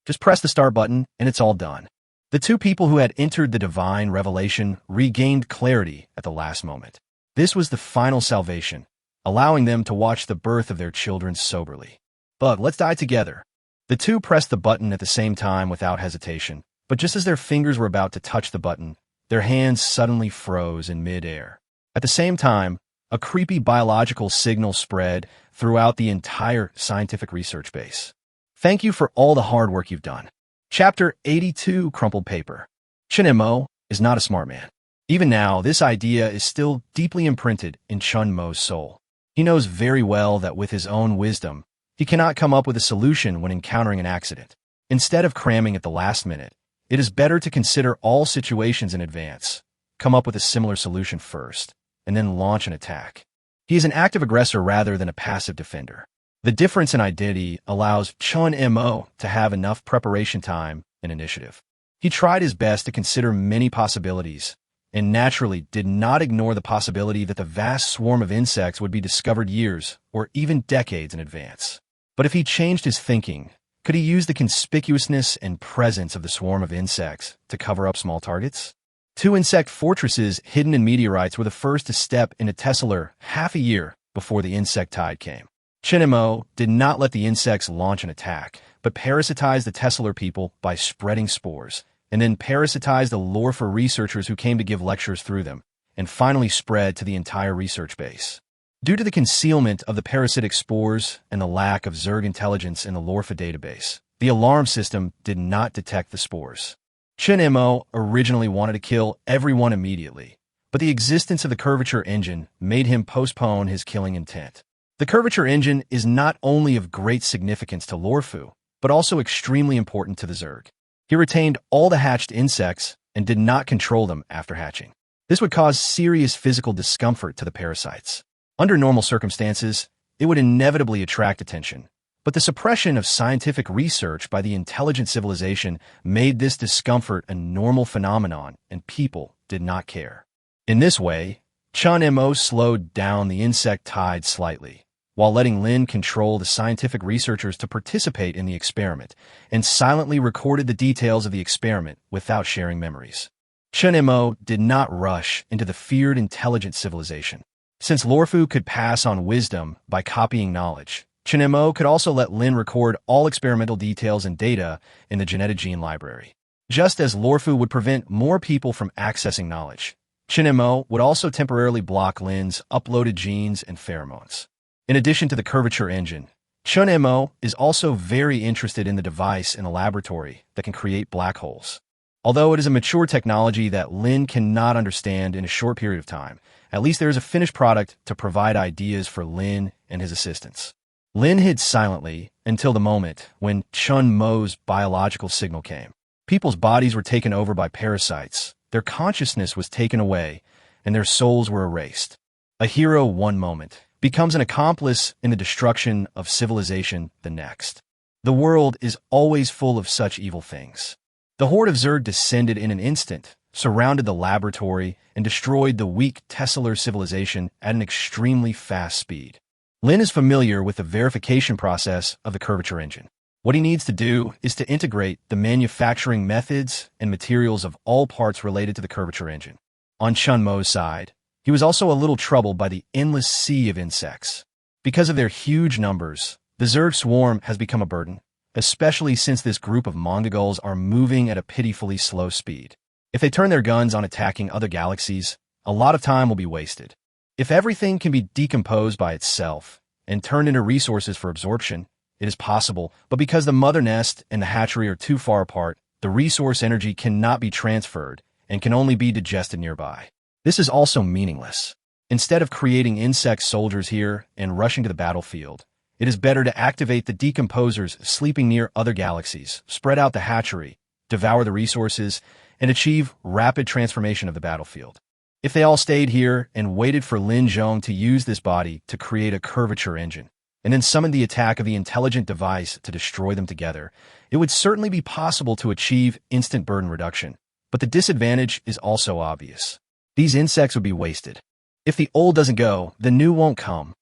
Just press the start button, and it's all done. The two people who had entered the divine revelation regained clarity at the last moment. This was the final salvation, allowing them to watch the birth of their children soberly. But let's die together. The two pressed the button at the same time without hesitation, but just as their fingers were about to touch the button, their hands suddenly froze in mid-air. At the same time, a creepy biological signal spread throughout the entire scientific research base. Thank you for all the hard work you've done. Chapter 82, Crumpled Paper. Chun Mo is not a smart man. Even now, this idea is still deeply imprinted in Chun Mo's soul. He knows very well that with his own wisdom, he cannot come up with a solution when encountering an accident. Instead of cramming at the last minute, it is better to consider all situations in advance, come up with a similar solution first, and then launch an attack. He is an active aggressor rather than a passive defender. The difference in identity allows Chun Mo to have enough preparation time and initiative. He tried his best to consider many possibilities, and naturally did not ignore the possibility that the vast swarm of insects would be discovered years or even decades in advance. But if he changed his thinking, could he use the conspicuousness and presence of the swarm of insects to cover up small targets? Two insect fortresses hidden in meteorites were the first to step into Tesla half a year before the insect tide came. Chun Mo did not let the insects launch an attack, but parasitized the Tesla people by spreading spores, and then parasitized the Lorfa researchers who came to give lectures through them, and finally spread to the entire research base. Due to the concealment of the parasitic spores and the lack of Zerg intelligence in the Lorfa database, the alarm system did not detect the spores. Chun Mo originally wanted to kill everyone immediately, but the existence of the curvature engine made him postpone his killing intent. The curvature engine is not only of great significance to Lorfu, but also extremely important to the Zerg. He retained all the hatched insects and did not control them after hatching. This would cause serious physical discomfort to the parasites. Under normal circumstances, it would inevitably attract attention, but the suppression of scientific research by the intelligent civilization made this discomfort a normal phenomenon, and people did not care. In this way, Chun Mo slowed down the insect tide slightly, while letting Lin control the scientific researchers to participate in the experiment, and silently recorded the details of the experiment without sharing memories. Chun Mo did not rush into the feared intelligent civilization. Since Lorfu could pass on wisdom by copying knowledge, Chun Mo could also let Lin record all experimental details and data in the genetic gene library. Just as Lorfu would prevent more people from accessing knowledge, Chun Mo would also temporarily block Lin's uploaded genes and pheromones. In addition to the curvature engine, Chun Mo is also very interested in the device in the laboratory that can create black holes. Although it is a mature technology that Lin cannot understand in a short period of time, at least there is a finished product to provide ideas for Lin and his assistants. Lin hid silently until the moment when Chun Mo's biological signal came. People's bodies were taken over by parasites, their consciousness was taken away, and their souls were erased. A hero one moment becomes an accomplice in the destruction of civilization the next. The world is always full of such evil things. The horde of Zerg descended in an instant, surrounded the laboratory, and destroyed the weak Tesseler civilization at an extremely fast speed. Lin is familiar with the verification process of the curvature engine. What he needs to do is to integrate the manufacturing methods and materials of all parts related to the curvature engine. On Chun Mo's side, he was also a little troubled by the endless sea of insects. Because of their huge numbers, the Zerg swarm has become a burden, especially since this group of Mongagulls are moving at a pitifully slow speed. If they turn their guns on attacking other galaxies, a lot of time will be wasted. If everything can be decomposed by itself and turned into resources for absorption, it is possible, but because the mother nest and the hatchery are too far apart, the resource energy cannot be transferred and can only be digested nearby. This is also meaningless. Instead of creating insect soldiers here and rushing to the battlefield, it is better to activate the decomposers sleeping near other galaxies, spread out the hatchery, devour the resources, and achieve rapid transformation of the battlefield. If they all stayed here and waited for Lin Zhong to use this body to create a curvature engine, and then summon the attack of the intelligent device to destroy them together, it would certainly be possible to achieve instant burden reduction. But the disadvantage is also obvious. These insects would be wasted. If the old doesn't go, the new won't come.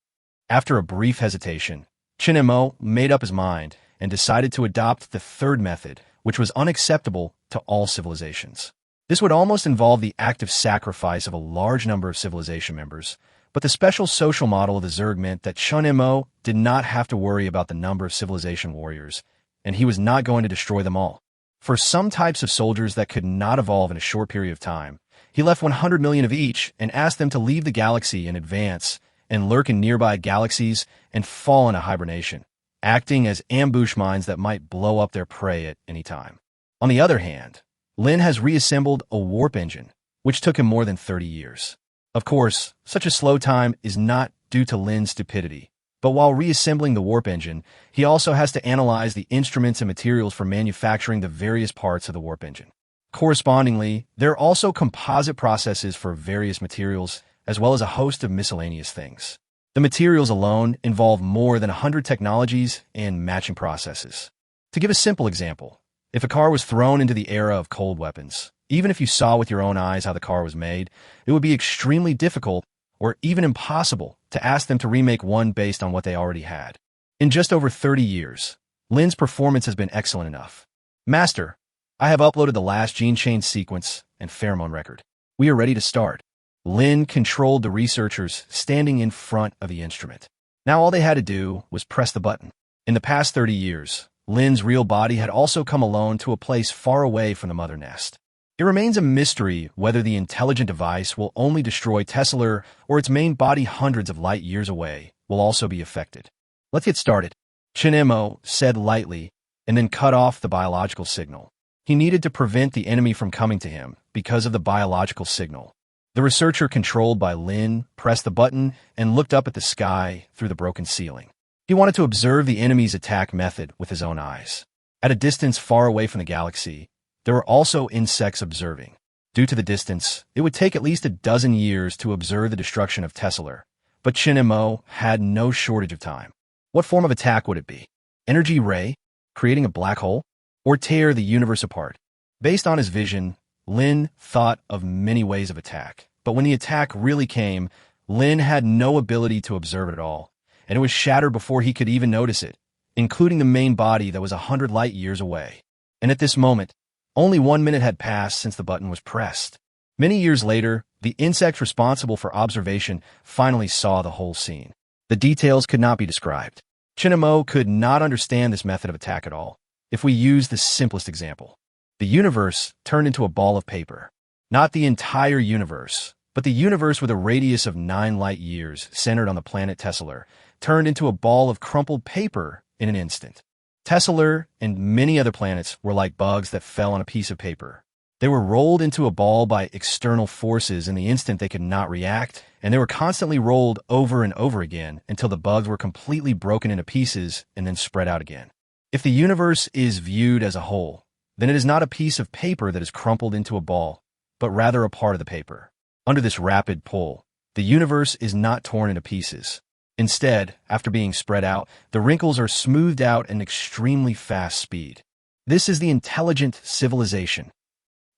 After a brief hesitation, Chun Mo made up his mind and decided to adopt the third method, which was unacceptable to all civilizations. This would almost involve the active sacrifice of a large number of civilization members, but the special social model of the Zerg meant that Chun Mo did not have to worry about the number of civilization warriors, and he was not going to destroy them all. For some types of soldiers that could not evolve in a short period of time, he left 100 million of each and asked them to leave the galaxy in advance and lurk in nearby galaxies and fall into hibernation, acting as ambush mines that might blow up their prey at any time. On the other hand, Lin has reassembled a warp engine, which took him more than 30 years. Of course, such a slow time is not due to Lin's stupidity, but while reassembling the warp engine, he also has to analyze the instruments and materials for manufacturing the various parts of the warp engine. Correspondingly, there are also composite processes for various materials, as well as a host of miscellaneous things. The materials alone involve more than 100 technologies and matching processes. To give a simple example, if a car was thrown into the era of cold weapons, even if you saw with your own eyes how the car was made, it would be extremely difficult or even impossible to ask them to remake one based on what they already had. In just over 30 years, Lin's performance has been excellent enough. Master, I have uploaded the last gene change sequence and pheromone record. We are ready to start. Lin controlled the researchers standing in front of the instrument. Now all they had to do was press the button. In the past 30 years, Lin's real body had also come alone to a place far away from the mother nest. It remains a mystery whether the intelligent device will only destroy Tesseler or its main body hundreds of light years away will also be affected. Let's get started, Chun Mo said lightly, and then cut off the biological signal. He needed to prevent the enemy from coming to him because of the biological signal. The researcher controlled by Lin pressed the button and looked up at the sky through the broken ceiling. He wanted to observe the enemy's attack method with his own eyes. At a distance far away from the galaxy, there were also insects observing. Due to the distance, it would take at least a dozen years to observe the destruction of Tesseler, but Chun Mo had no shortage of time. What form of attack would it be? Energy ray? Creating a black hole? Or tear the universe apart? Based on his vision, Lin thought of many ways of attack, but when the attack really came, Lin had no ability to observe it at all, and it was shattered before he could even notice it, including the main body that was 100 light years away. And at this moment, only 1 minute had passed since the button was pressed. Many years later, the insects responsible for observation finally saw the whole scene. The details could not be described. Chun Mo could not understand this method of attack at all. If we use the simplest example, the universe turned into a ball of paper. Not the entire universe, but the universe with a radius of 9 light years centered on the planet Tesseler turned into a ball of crumpled paper in an instant. Tesseler and many other planets were like bugs that fell on a piece of paper. They were rolled into a ball by external forces in the instant they could not react, and they were constantly rolled over and over again until the bugs were completely broken into pieces and then spread out again. If the universe is viewed as a whole, then it is not a piece of paper that is crumpled into a ball, but rather a part of the paper. Under this rapid pull, the universe is not torn into pieces. Instead, after being spread out, the wrinkles are smoothed out at an extremely fast speed. This is the intelligent civilization.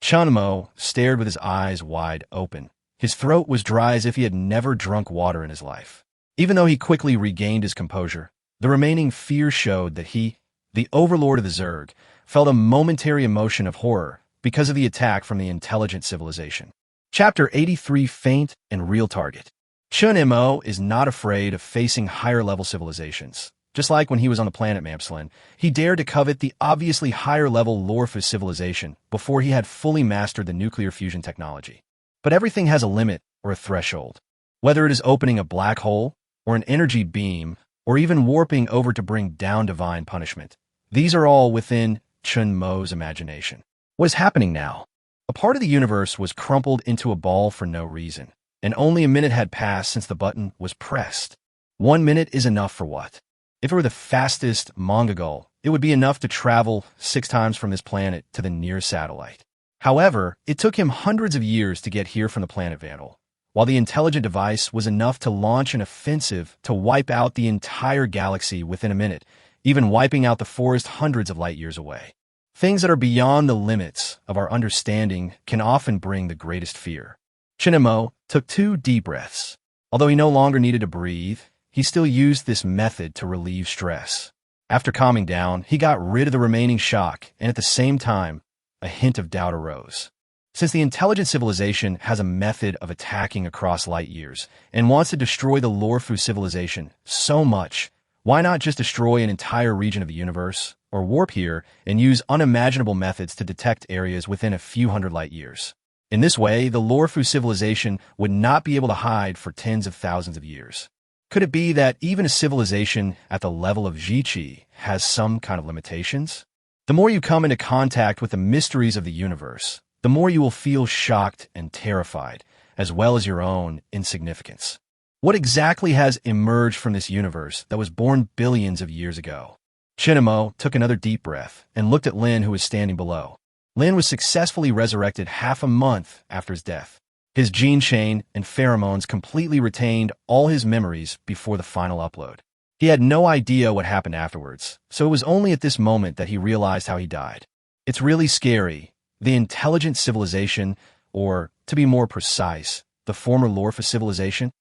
Chun Mo stared with his eyes wide open. His throat was dry as if he had never drunk water in his life. Even though he quickly regained his composure, the remaining fear showed that he, the overlord of the Zerg, felt a momentary emotion of horror because of the attack from the intelligent civilization. Chapter 83: Faint and Real Target. Chun Mo is not afraid of facing higher-level civilizations. Just like when he was on the planet Mamslin, he dared to covet the obviously higher-level Lorfu civilization before he had fully mastered the nuclear fusion technology. But everything has a limit or a threshold. Whether it is opening a black hole, or an energy beam, or even warping over to bring down divine punishment, these are all within Chun Mo's imagination. What is happening now? A part of the universe was crumpled into a ball for no reason, and only a minute had passed since the button was pressed. 1 minute is enough for what? If it were the fastest Mongol, it would be enough to travel 6 times from this planet to the nearest satellite. However, it took him hundreds of years to get here from the planet Vandal, while the intelligent device was enough to launch an offensive to wipe out the entire galaxy within a minute, even wiping out the forest hundreds of light years away. Things that are beyond the limits of our understanding can often bring the greatest fear. Chun Mo took 2 deep breaths. Although he no longer needed to breathe, he still used this method to relieve stress. After calming down, he got rid of the remaining shock, and at the same time, a hint of doubt arose. Since the intelligent civilization has a method of attacking across light years and wants to destroy the Lorfu civilization so much, why not just destroy an entire region of the universe, or warp here and use unimaginable methods to detect areas within a few hundred light years? In this way, the Lorfu civilization would not be able to hide for tens of thousands of years. Could it be that even a civilization at the level of Xixi has some kind of limitations? The more you come into contact with the mysteries of the universe, the more you will feel shocked and terrified, as well as your own insignificance. What exactly has emerged from this universe that was born billions of years ago? Chun Mo took another deep breath and looked at Lin, who was standing below. Lin was successfully resurrected half a month after his death. His gene chain and pheromones completely retained all his memories before the final upload. He had no idea what happened afterwards, so it was only at this moment that he realized how he died. It's really scary. The intelligent civilization, or, to be more precise, the former Lorfa civilization?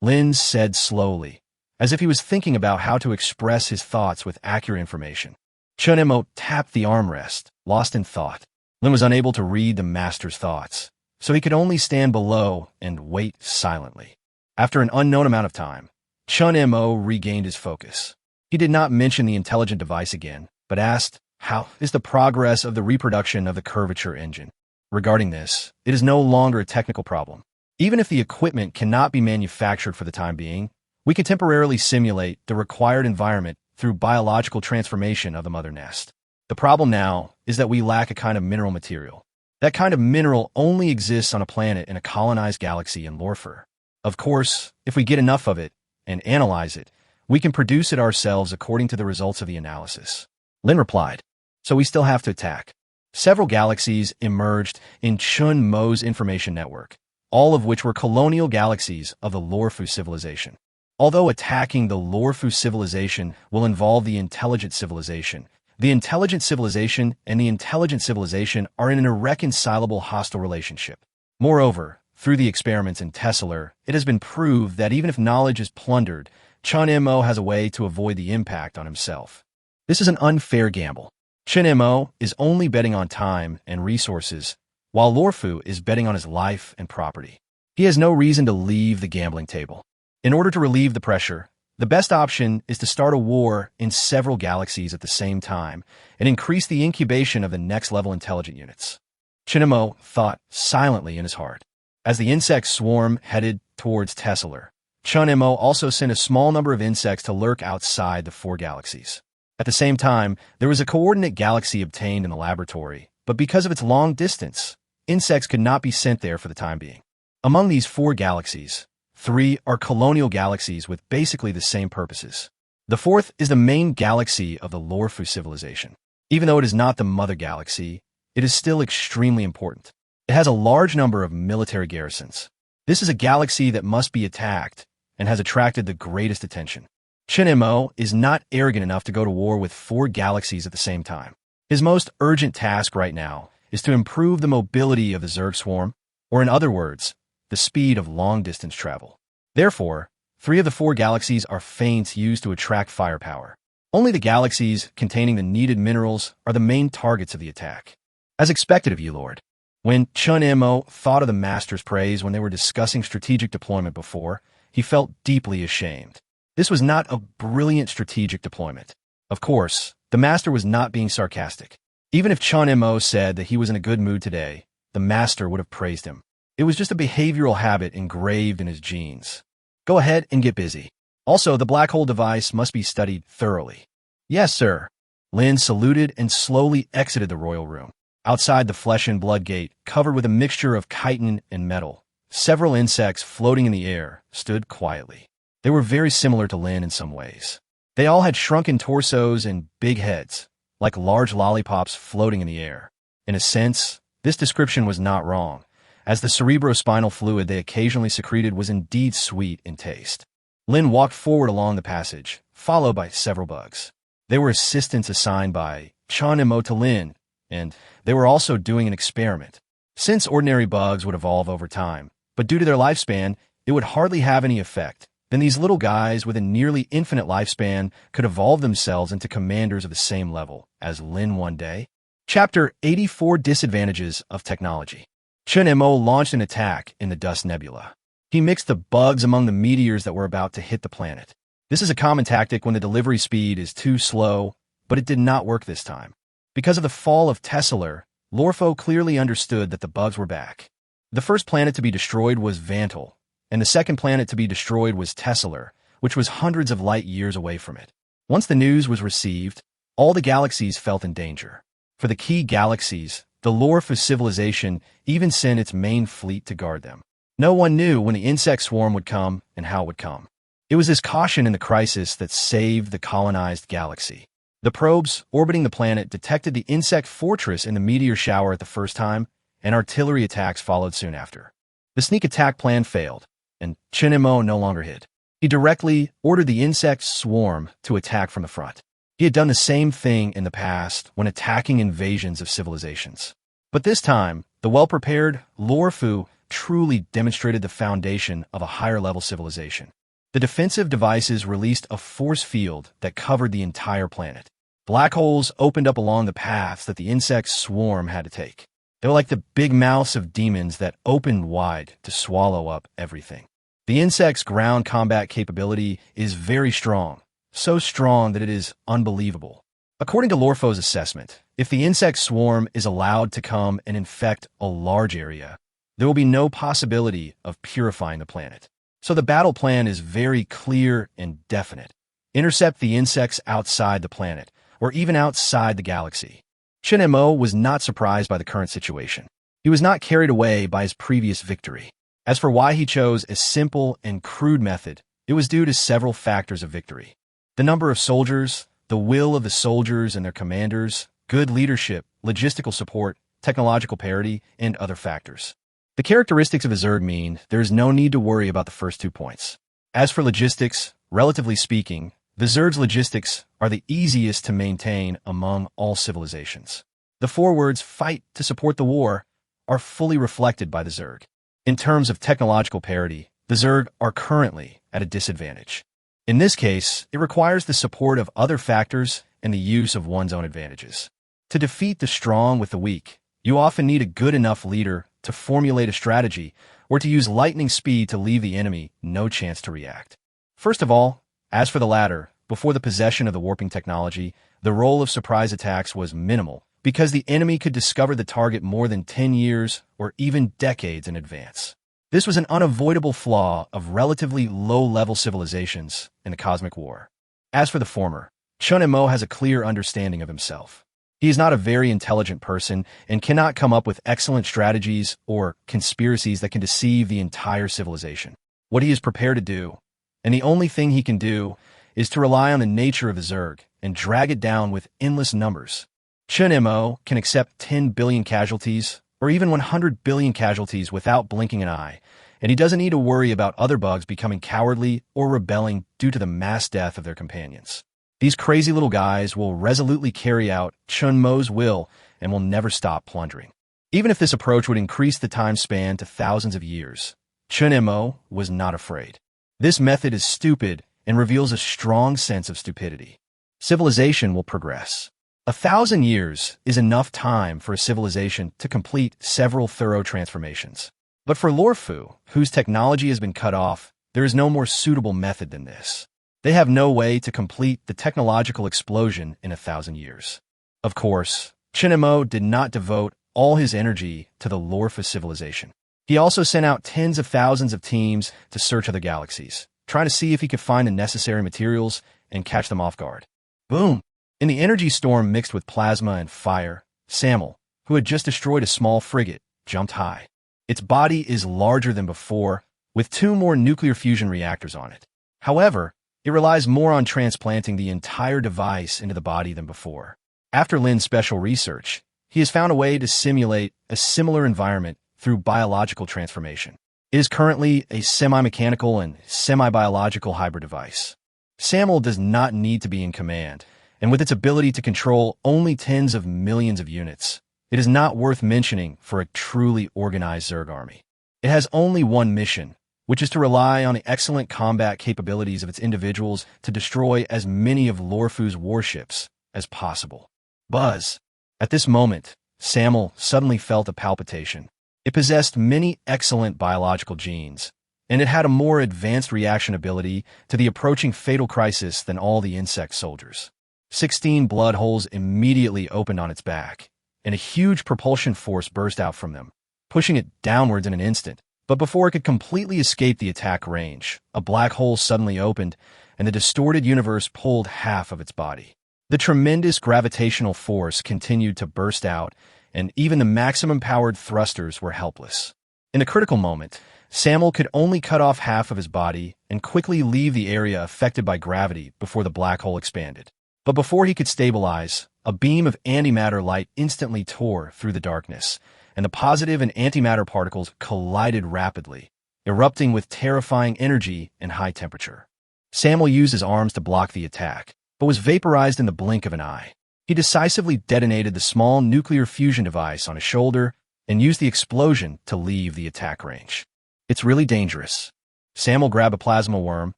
Lin said slowly, as if he was thinking about how to express his thoughts with accurate information. Chun Mo tapped the armrest, lost in thought. Lin was unable to read the master's thoughts, so he could only stand below and wait silently. After an unknown amount of time, Chun Mo regained his focus. He did not mention the intelligent device again, but asked, "How is the progress of the reproduction of the curvature engine?" Regarding this, it is no longer a technical problem. Even if the equipment cannot be manufactured for the time being, we can temporarily simulate the required environment through biological transformation of the mother nest. The problem now is that we lack a kind of mineral material. That kind of mineral only exists on a planet in a colonized galaxy in Lorfer. Of course, if we get enough of it and analyze it, we can produce it ourselves according to the results of the analysis. Lin replied, "So we still have to attack." Several galaxies emerged in Chun Mo's information network, all of which were colonial galaxies of the Lorfu civilization. Although attacking the Lorfu civilization will involve the intelligent civilization, the intelligent civilization and the intelligent civilization are in an irreconcilable hostile relationship. Moreover, through the experiments in Tesseler, it has been proved that even if knowledge is plundered, Chun Mo has a way to avoid the impact on himself. This is an unfair gamble. Chun Mo is only betting on time and resources, while Lorfu is betting on his life and property. He has no reason to leave the gambling table. In order to relieve the pressure, the best option is to start a war in several galaxies at the same time and increase the incubation of the next-level intelligent units. Chun Mo thought silently in his heart. As the insect swarm headed towards Tesseler, Chun Mo also sent a small number of insects to lurk outside the 4 galaxies. At the same time, there was a coordinate galaxy obtained in the laboratory, but because of its long distance, insects could not be sent there for the time being. Among these 4 galaxies, 3 are colonial galaxies with basically the same purposes. The 4th is the main galaxy of the Lorfu civilization. Even though it is not the mother galaxy, it is still extremely important. It has a large number of military garrisons. This is a galaxy that must be attacked and has attracted the greatest attention. Chun Mo is not arrogant enough to go to war with 4 galaxies at the same time. His most urgent task right now is to improve the mobility of the Zerg swarm, or in other words, the speed of long-distance travel. Therefore, 3 of the 4 galaxies are feints used to attract firepower. Only the galaxies containing the needed minerals are the main targets of the attack. As expected of you, Lord. When Chun Mo thought of the Master's praise when they were discussing strategic deployment before, he felt deeply ashamed. This was not a brilliant strategic deployment. Of course, the Master was not being sarcastic. Even if Chun Mo said that he was in a good mood today, the Master would have praised him. It was just a behavioral habit engraved in his genes. Go ahead and get busy. Also, the black hole device must be studied thoroughly. Yes, sir. Lin saluted and slowly exited the royal room. Outside the flesh and blood gate, covered with a mixture of chitin and metal, several insects floating in the air stood quietly. They were very similar to Lin in some ways. They all had shrunken torsos and big heads, like large lollipops floating in the air. In a sense, this description was not wrong, as the cerebrospinal fluid they occasionally secreted was indeed sweet in taste. Lin walked forward along the passage, followed by several bugs. They were assistants assigned by Chun Mo to Lin, and they were also doing an experiment. Since ordinary bugs would evolve over time, but due to their lifespan, it would hardly have any effect, then these little guys with a nearly infinite lifespan could evolve themselves into commanders of the same level as Lin one day. Chapter 84 Disadvantages of Technology. Chun Mo launched an attack in the Dust Nebula. He mixed the bugs among the meteors that were about to hit the planet. This is a common tactic when the delivery speed is too slow, but it did not work this time. Because of the fall of Tesseler, Lorfo clearly understood that the bugs were back. The first planet to be destroyed was Vantal, and the second planet to be destroyed was Tesseler, which was hundreds of light years away from it. Once the news was received, all the galaxies felt in danger. For the key galaxies, the Lorfu civilization even sent its main fleet to guard them. No one knew when the insect swarm would come and how it would come. It was this caution in the crisis that saved the colonized galaxy. The probes orbiting the planet detected the insect fortress in the meteor shower at the first time, and artillery attacks followed soon after. The sneak attack plan failed, and Chun Mo no longer hid. He directly ordered the insect swarm to attack from the front. He had done the same thing in the past when attacking invasions of civilizations. But this time, the well-prepared Lorfu truly demonstrated the foundation of a higher-level civilization. The defensive devices released a force field that covered the entire planet. Black holes opened up along the paths that the insect swarm had to take. They were like the big mouths of demons that opened wide to swallow up everything. The insect's ground combat capability is very strong, so strong that it is unbelievable. According to Lorfo's assessment, if the insect swarm is allowed to come and infect a large area, there will be no possibility of purifying the planet. So the battle plan is very clear and definite. Intercept the insects outside the planet, or even outside the galaxy. Chun Mo was not surprised by the current situation. He was not carried away by his previous victory. As for why he chose a simple and crude method, it was due to several factors of victory. The number of soldiers, the will of the soldiers and their commanders, good leadership, logistical support, technological parity, and other factors. The characteristics of a Zerg mean there is no need to worry about the first 2 points. As for logistics, relatively speaking, the Zerg's logistics are the easiest to maintain among all civilizations. The 4 words fight to support the war are fully reflected by the Zerg. In terms of technological parity, the Zerg are currently at a disadvantage. In this case, it requires the support of other factors and the use of one's own advantages. To defeat the strong with the weak, you often need a good enough leader to formulate a strategy or to use lightning speed to leave the enemy no chance to react. First of all, as for the latter, before the possession of the warping technology, the role of surprise attacks was minimal because the enemy could discover the target more than 10 years or even decades in advance. This was an unavoidable flaw of relatively low-level civilizations in the Cosmic War. As for the former, Chun Mo has a clear understanding of himself. He is not a very intelligent person and cannot come up with excellent strategies or conspiracies that can deceive the entire civilization. What he is prepared to do, and the only thing he can do, is to rely on the nature of the Zerg and drag it down with endless numbers. Chun Mo can accept 10 billion casualties or even 100 billion casualties without blinking an eye, and he doesn't need to worry about other bugs becoming cowardly or rebelling due to the mass death of their companions. These crazy little guys will resolutely carry out Chun Mo's will and will never stop plundering. Even if this approach would increase the time span to thousands of years, Chun Mo was not afraid. This method is stupid and reveals a strong sense of stupidity. Civilization will progress. 1,000 years is enough time for a civilization to complete several thorough transformations. But for Lorfu, whose technology has been cut off, there is no more suitable method than this. They have no way to complete the technological explosion in 1,000 years. Of course, Chun Mo did not devote all his energy to the Lorfu civilization. He also sent out tens of thousands of teams to search other galaxies, trying to see if he could find the necessary materials and catch them off guard. Boom! In the energy storm mixed with plasma and fire, Samuel, who had just destroyed a small frigate, jumped high. Its body is larger than before, with 2 more nuclear fusion reactors on it. However, it relies more on transplanting the entire device into the body than before. After Lin's special research, he has found a way to simulate a similar environment through biological transformation. It is currently a semi-mechanical and semi-biological hybrid device. Samuel does not need to be in command, and with its ability to control only tens of millions of units, it is not worth mentioning for a truly organized Zerg army. It has only one mission, which is to rely on the excellent combat capabilities of its individuals to destroy as many of Lorfu's warships as possible. Buzz! At this moment, Samuel suddenly felt a palpitation. It possessed many excellent biological genes, and it had a more advanced reaction ability to the approaching fatal crisis than all the insect soldiers. 16 blood holes immediately opened on its back, and a huge propulsion force burst out from them, pushing it downwards in an instant. But before it could completely escape the attack range, a black hole suddenly opened, and the distorted universe pulled half of its body. The tremendous gravitational force continued to burst out, and even the maximum-powered thrusters were helpless. In the critical moment, Samuel could only cut off half of his body and quickly leave the area affected by gravity before the black hole expanded. But before he could stabilize, a beam of antimatter light instantly tore through the darkness, and the positive and antimatter particles collided rapidly, erupting with terrifying energy and high temperature. Samuel used his arms to block the attack, but was vaporized in the blink of an eye. He decisively detonated the small nuclear fusion device on his shoulder and used the explosion to leave the attack range. It's really dangerous. Samuel grabbed a plasma worm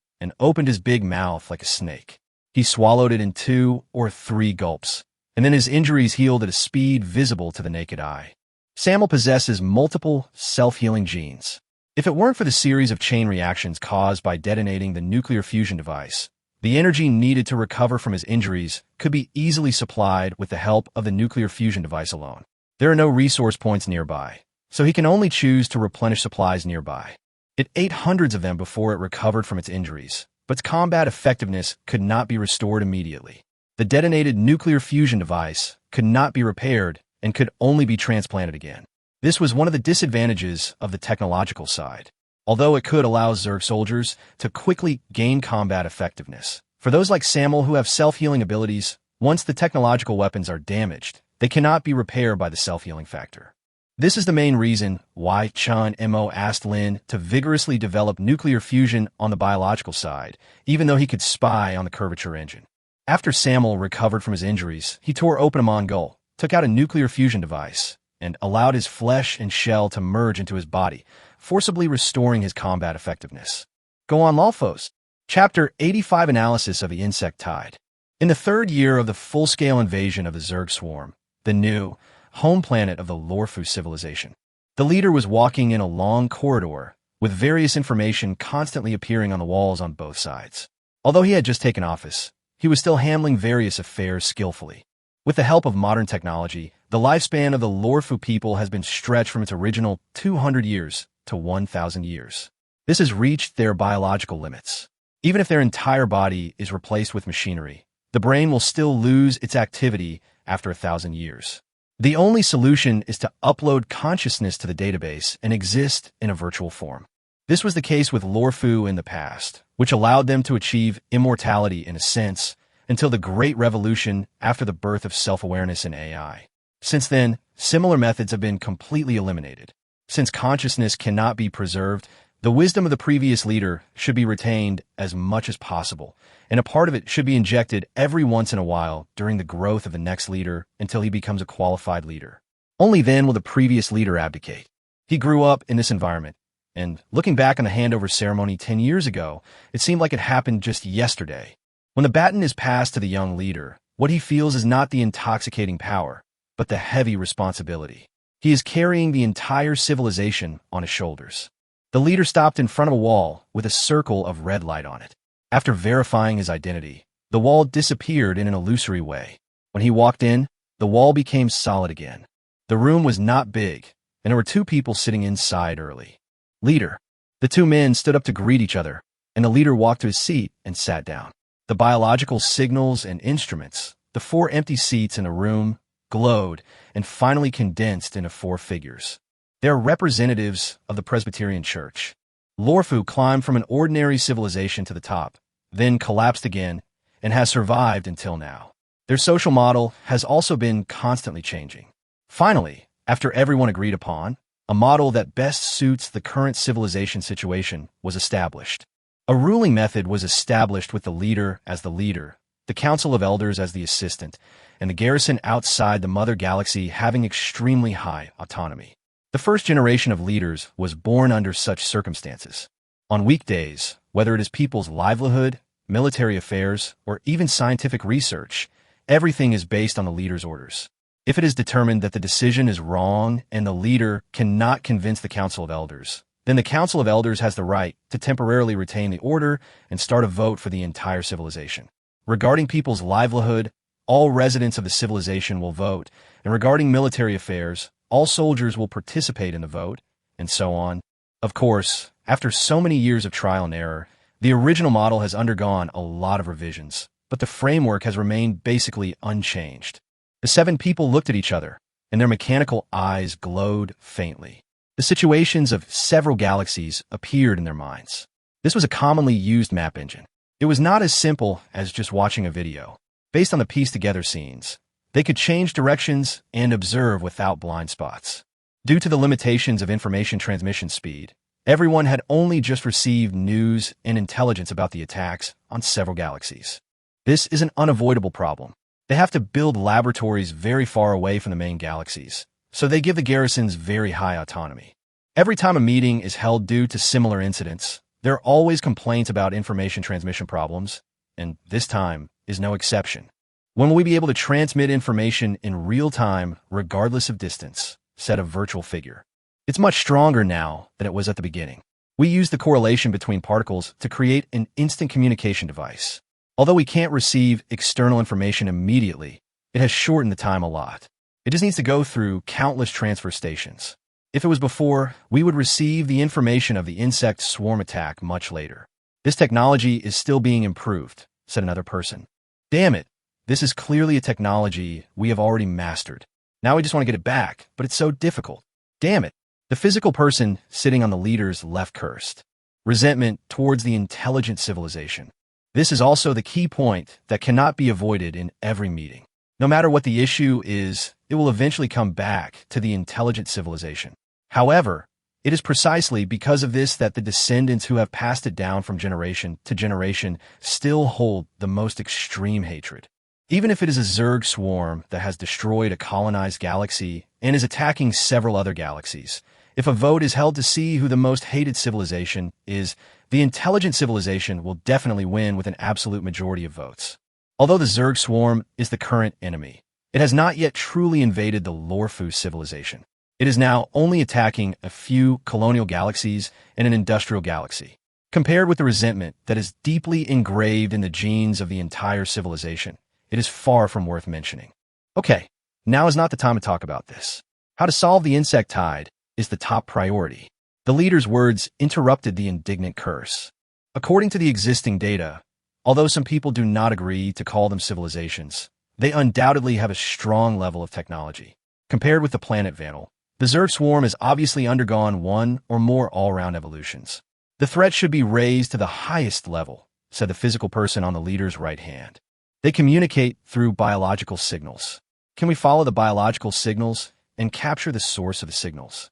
and opened his big mouth like a snake. He swallowed it in 2 or 3 gulps, and then his injuries healed at a speed visible to the naked eye. Samuel possesses multiple self-healing genes. If it weren't for the series of chain reactions caused by detonating the nuclear fusion device, the energy needed to recover from his injuries could be easily supplied with the help of the nuclear fusion device alone. There are no resource points nearby, so he can only choose to replenish supplies nearby. It ate hundreds of them before it recovered from its injuries, but its combat effectiveness could not be restored immediately. The detonated nuclear fusion device could not be repaired and could only be transplanted again. This was one of the disadvantages of the technological side, although it could allow Zerg soldiers to quickly gain combat effectiveness. For those like Samuel who have self-healing abilities, once the technological weapons are damaged, they cannot be repaired by the self-healing factor. This is the main reason why Chun Mo asked Lin to vigorously develop nuclear fusion on the biological side, even though he could spy on the curvature engine. After Samuel recovered from his injuries, he tore open a Mongol, took out a nuclear fusion device, and allowed his flesh and shell to merge into his body, forcibly restoring his combat effectiveness. Go on, Lolfos. Chapter 85 Analysis of the Insect Tide. In the 3rd year of the full-scale invasion of the Zerg Swarm, the new home planet of the Lorfu civilization, the leader was walking in a long corridor with various information constantly appearing on the walls on both sides. Although he had just taken office, he was still handling various affairs skillfully. With the help of modern technology, the lifespan of the Lorfu people has been stretched from its original 200 years to 1,000 years. This has reached their biological limits. Even if their entire body is replaced with machinery, the brain will still lose its activity after 1,000 years. The only solution is to upload consciousness to the database and exist in a virtual form. This was the case with Lorfu in the past, which allowed them to achieve immortality in a sense until the Great Revolution after the birth of self-awareness in AI. Since then, similar methods have been completely eliminated. Since consciousness cannot be preserved, the wisdom of the previous leader should be retained as much as possible, and a part of it should be injected every once in a while during the growth of the next leader until he becomes a qualified leader. Only then will the previous leader abdicate. He grew up in this environment, and looking back on the handover ceremony 10 years ago, it seemed like it happened just yesterday. When the baton is passed to the young leader, what he feels is not the intoxicating power, but the heavy responsibility. He is carrying the entire civilization on his shoulders. The leader stopped in front of a wall with a circle of red light on it. After verifying his identity, the wall disappeared in an illusory way. When he walked in, the wall became solid again. The room was not big, and there were 2 people sitting inside early. Leader. The 2 men stood up to greet each other, and the leader walked to his seat and sat down. The biological signals and instruments, the 4 empty seats in the room, glowed and finally condensed into 4 figures. They are representatives of the Presbyterian Church. Lorfu climbed from an ordinary civilization to the top, then collapsed again, and has survived until now. Their social model has also been constantly changing. Finally, after everyone agreed upon, a model that best suits the current civilization situation was established. A ruling method was established with the leader as the leader, the Council of Elders as the assistant, and the garrison outside the mother galaxy having extremely high autonomy. The first generation of leaders was born under such circumstances. On weekdays, whether it is people's livelihood, military affairs, or even scientific research, everything is based on the leader's orders. If it is determined that the decision is wrong and the leader cannot convince the Council of Elders, then the Council of Elders has the right to temporarily retain the order and start a vote for the entire civilization. Regarding people's livelihood, all residents of the civilization will vote, and regarding military affairs, all soldiers will participate in the vote, and so on. Of course, after so many years of trial and error, the original model has undergone a lot of revisions, but the framework has remained basically unchanged. The 7 people looked at each other, and their mechanical eyes glowed faintly. The situations of several galaxies appeared in their minds. This was a commonly used map engine. It was not as simple as just watching a video. Based on the pieced-together scenes, they could change directions and observe without blind spots. Due to the limitations of information transmission speed, everyone had only just received news and intelligence about the attacks on several galaxies. This is an unavoidable problem. They have to build laboratories very far away from the main galaxies, so they give the garrisons very high autonomy. Every time a meeting is held due to similar incidents, there are always complaints about information transmission problems, and this time is no exception. When will we be able to transmit information in real time regardless of distance? Said a virtual figure. It's much stronger now than it was at the beginning. We use the correlation between particles to create an instant communication device. Although we can't receive external information immediately, it has shortened the time a lot. It just needs to go through countless transfer stations. If it was before, we would receive the information of the insect swarm attack much later. This technology is still being improved, said another person. Damn it, this is clearly a technology we have already mastered. Now we just want to get it back, but it's so difficult. Damn it. The physical person sitting on the leader's left cursed. Resentment towards the intelligent civilization. This is also the key point that cannot be avoided in every meeting. No matter what the issue is, it will eventually come back to the intelligent civilization. However, it is precisely because of this that the descendants who have passed it down from generation to generation still hold the most extreme hatred. Even if it is a Zerg swarm that has destroyed a colonized galaxy and is attacking several other galaxies, if a vote is held to see who the most hated civilization is, the intelligent civilization will definitely win with an absolute majority of votes. Although the Zerg swarm is the current enemy, it has not yet truly invaded the Lorfu civilization. It is now only attacking a few colonial galaxies and an industrial galaxy. Compared with the resentment that is deeply engraved in the genes of the entire civilization, it is far from worth mentioning. Okay, now is not the time to talk about this. How to solve the insect tide is the top priority. The leader's words interrupted the indignant curse. According to the existing data, Although some people do not agree to call them civilizations, they undoubtedly have a strong level of technology. Compared with the planet Vanel, the Zerg swarm has obviously undergone one or more all-round evolutions. The threat should be raised to the highest level, said the physical person on the leader's right hand. They communicate through biological signals. Can we follow the biological signals and capture the source of the signals?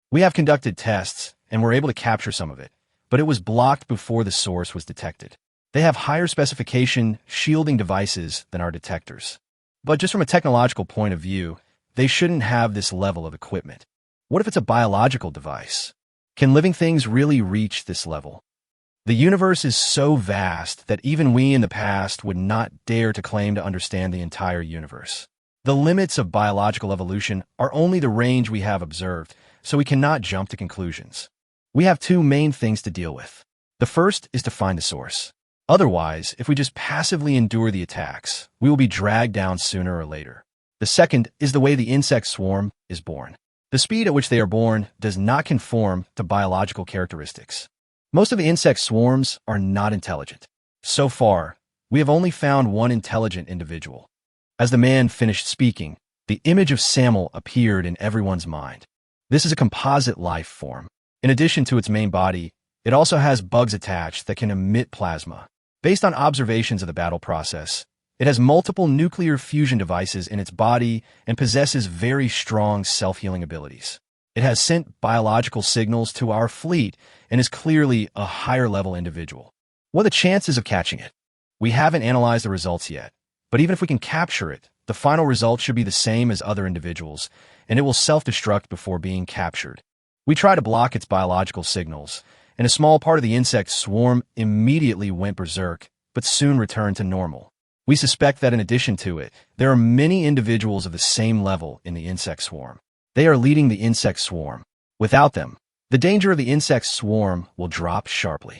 We have conducted tests and were able to capture some of it, but it was blocked before the source was detected. They have higher specification shielding devices than our detectors. But just from a technological point of view, they shouldn't have this level of equipment. What if it's a biological device? Can living things really reach this level? The universe is so vast that even we in the past would not dare to claim to understand the entire universe. The limits of biological evolution are only the range we have observed, so we cannot jump to conclusions. We have two main things to deal with. The first is to find the source. Otherwise, if we just passively endure the attacks, we will be dragged down sooner or later. The second is the way the insect swarm is born. The speed at which they are born does not conform to biological characteristics. Most of the insect swarms are not intelligent. So far, we have only found one intelligent individual. As the man finished speaking, the image of Samuel appeared in everyone's mind. This is a composite life form. In addition to its main body, it also has bugs attached that can emit plasma. Based on observations of the battle process, it has multiple nuclear fusion devices in its body and possesses very strong self-healing abilities. It has sent biological signals to our fleet and is clearly a higher-level individual. What are the chances of catching it? We haven't analyzed the results yet, but even if we can capture it, the final result should be the same as other individuals, and it will self-destruct before being captured. We try to block its biological signals, and a small part of the insect swarm immediately went berserk, but soon returned to normal. We suspect that in addition to it, there are many individuals of the same level in the insect swarm. They are leading the insect swarm. Without them, the danger of the insect swarm will drop sharply.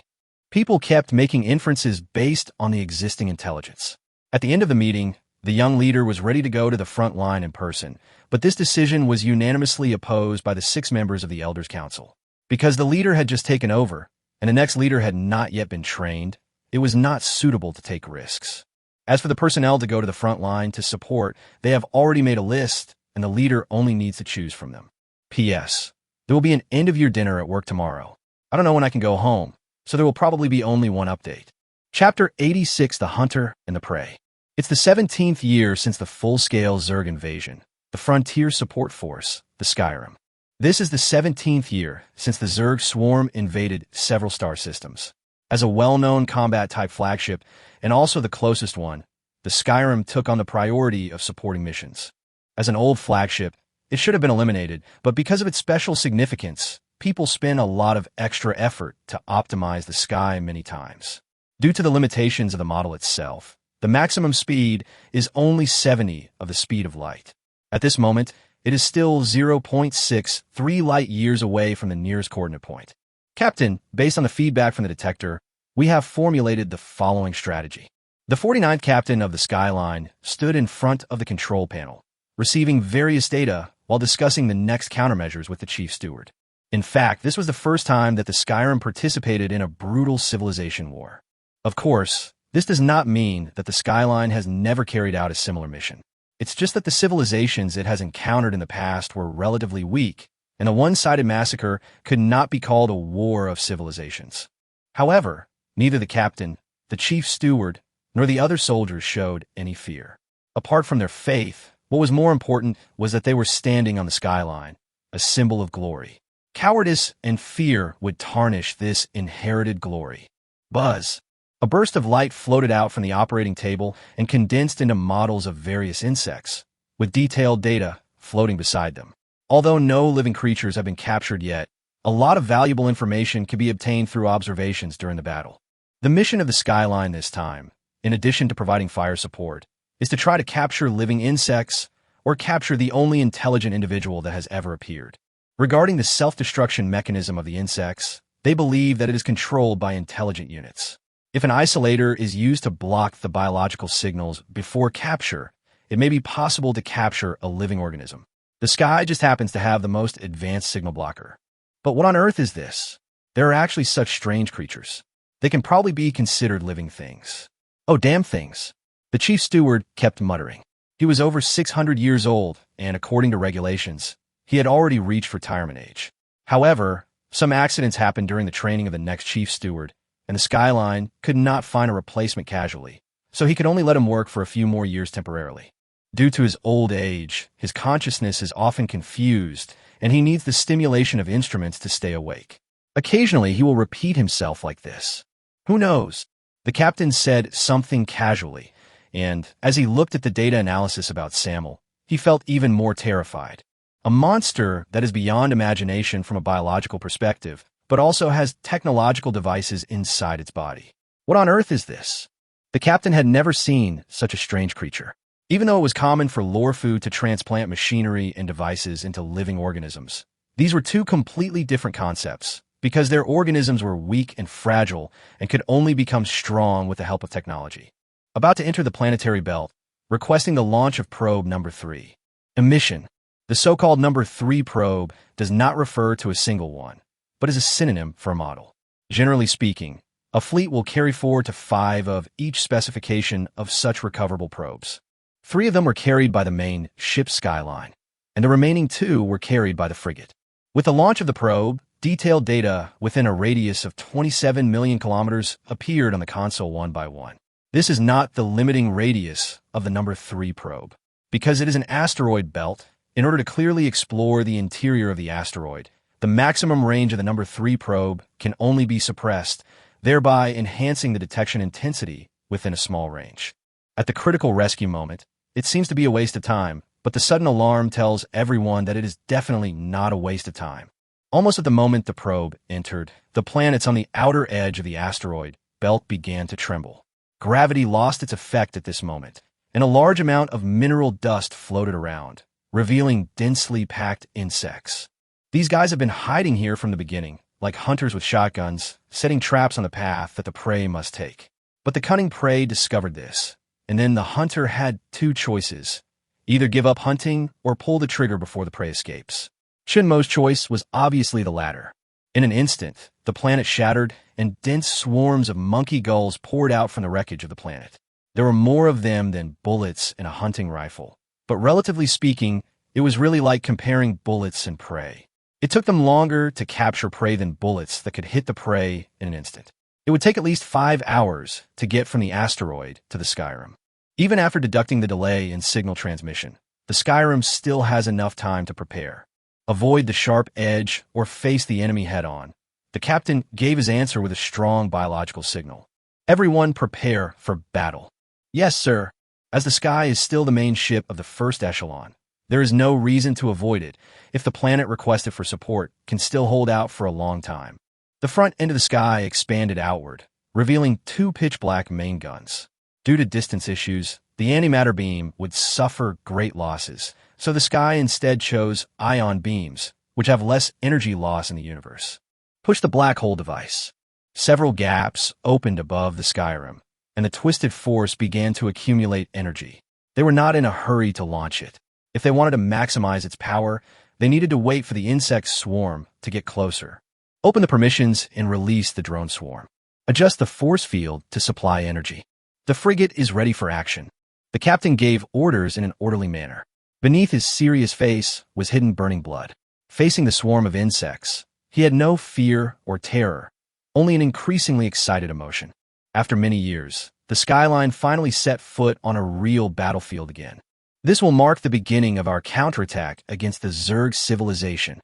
People kept making inferences based on the existing intelligence. At the end of the meeting, the young leader was ready to go to the front line in person, but this decision was unanimously opposed by the 6 members of the Elders' Council. Because the leader had just taken over, and the next leader had not yet been trained, it was not suitable to take risks. As for the personnel to go to the front line to support, they have already made a list, and the leader only needs to choose from them. P.S. There will be an end-of-year dinner at work tomorrow. I don't know when I can go home, so there will probably be only one update. Chapter 86, The Hunter and the Prey. It's the 17th year since the full-scale Zerg invasion, the Frontier Support Force, the Skyrim. This is the 17th year since the Zerg swarm invaded several star systems. As a well-known combat-type flagship, and also the closest one, the Skyrim took on the priority of supporting missions. As an old flagship, it should have been eliminated, but because of its special significance, people spend a lot of extra effort to optimize the sky many times. Due to the limitations of the model itself, the maximum speed is only 70 of the speed of light. At this moment, it is still 0.63 light-years away from the nearest coordinate point. Captain, based on the feedback from the detector, we have formulated the following strategy. The 49th captain of the Skyline stood in front of the control panel, receiving various data while discussing the next countermeasures with the chief steward. In fact, this was the first time that the Skyrim participated in a brutal civilization war. Of course, this does not mean that the Skyline has never carried out a similar mission. It's just that the civilizations it has encountered in the past were relatively weak, and a one-sided massacre could not be called a war of civilizations. However, neither the captain, the chief steward, nor the other soldiers showed any fear. Apart from their faith, what was more important was that they were standing on the Skyline, a symbol of glory. Cowardice and fear would tarnish this inherited glory. Buzz. A burst of light floated out from the operating table and condensed into models of various insects, with detailed data floating beside them. Although no living creatures have been captured yet, a lot of valuable information can be obtained through observations during the battle. The mission of the Skyline this time, in addition to providing fire support, is to try to capture living insects or capture the only intelligent individual that has ever appeared. Regarding the self-destruction mechanism of the insects, they believe that it is controlled by intelligent units. If an isolator is used to block the biological signals before capture, it may be possible to capture a living organism. The sky just happens to have the most advanced signal blocker. But what on earth is this? There are actually such strange creatures. They can probably be considered living things. Oh, damn things. The chief steward kept muttering. He was over 600 years old, and according to regulations, he had already reached retirement age. However, some accidents happened during the training of the next chief steward, and the Skyline could not find a replacement casually, so he could only let him work for a few more years temporarily. Due to his old age, his consciousness is often confused, and he needs the stimulation of instruments to stay awake. Occasionally, he will repeat himself like this. Who knows? The captain said something casually, and as he looked at the data analysis about Samuel, he felt even more terrified. A monster that is beyond imagination from a biological perspective, but also has technological devices inside its body. What on earth is this? The captain had never seen such a strange creature. Even though it was common for Lorfu to transplant machinery and devices into living organisms, these were two completely different concepts, because their organisms were weak and fragile and could only become strong with the help of technology. About to enter the planetary belt, requesting the launch of probe number 3. Emission. The so-called number 3 probe does not refer to a single one, but is a synonym for a model. Generally speaking, a fleet will carry 4 to 5 of each specification of such recoverable probes. 3 of them were carried by the main ship Skyline, and the remaining 2 were carried by the frigate. With the launch of the probe, detailed data within a radius of 27 million kilometers appeared on the console one by one. This is not the limiting radius of the number 3 probe. Because it is an asteroid belt, in order to clearly explore the interior of the asteroid, the maximum range of the number 3 probe can only be suppressed, thereby enhancing the detection intensity within a small range. At the critical rescue moment, it seems to be a waste of time, but the sudden alarm tells everyone that it is definitely not a waste of time. Almost at the moment the probe entered, the planets on the outer edge of the asteroid belt began to tremble. Gravity lost its effect at this moment, and a large amount of mineral dust floated around, revealing densely packed insects. These guys have been hiding here from the beginning, like hunters with shotguns, setting traps on the path that the prey must take. But the cunning prey discovered this, and then the hunter had 2 choices: either give up hunting or pull the trigger before the prey escapes. Chun Mo's choice was obviously the latter. In an instant, the planet shattered, and dense swarms of monkey gulls poured out from the wreckage of the planet. There were more of them than bullets in a hunting rifle, but relatively speaking, it was really like comparing bullets and prey. It took them longer to capture prey than bullets that could hit the prey in an instant. It would take at least 5 hours to get from the asteroid to the Skyrim. Even after deducting the delay in signal transmission, the Skyrim still has enough time to prepare. Avoid the sharp edge or face the enemy head-on. The captain gave his answer with a strong biological signal. Everyone prepare for battle. Yes, sir. As the sky is still the main ship of the first echelon, there is no reason to avoid it if the planet requested for support can still hold out for a long time. The front end of the sky expanded outward, revealing 2 pitch-black main guns. Due to distance issues, the antimatter beam would suffer great losses, so the sky instead chose ion beams, which have less energy loss in the universe. Push the black hole device. Several gaps opened above the Skyrim, and the twisted force began to accumulate energy. They were not in a hurry to launch it. If they wanted to maximize its power, they needed to wait for the insect swarm to get closer. Open the permissions and release the drone swarm. Adjust the force field to supply energy. The frigate is ready for action. The captain gave orders in an orderly manner. Beneath his serious face was hidden burning blood. Facing the swarm of insects, he had no fear or terror, only an increasingly excited emotion. After many years, the Skyline finally set foot on a real battlefield again. This will mark the beginning of our counterattack against the Zerg civilization.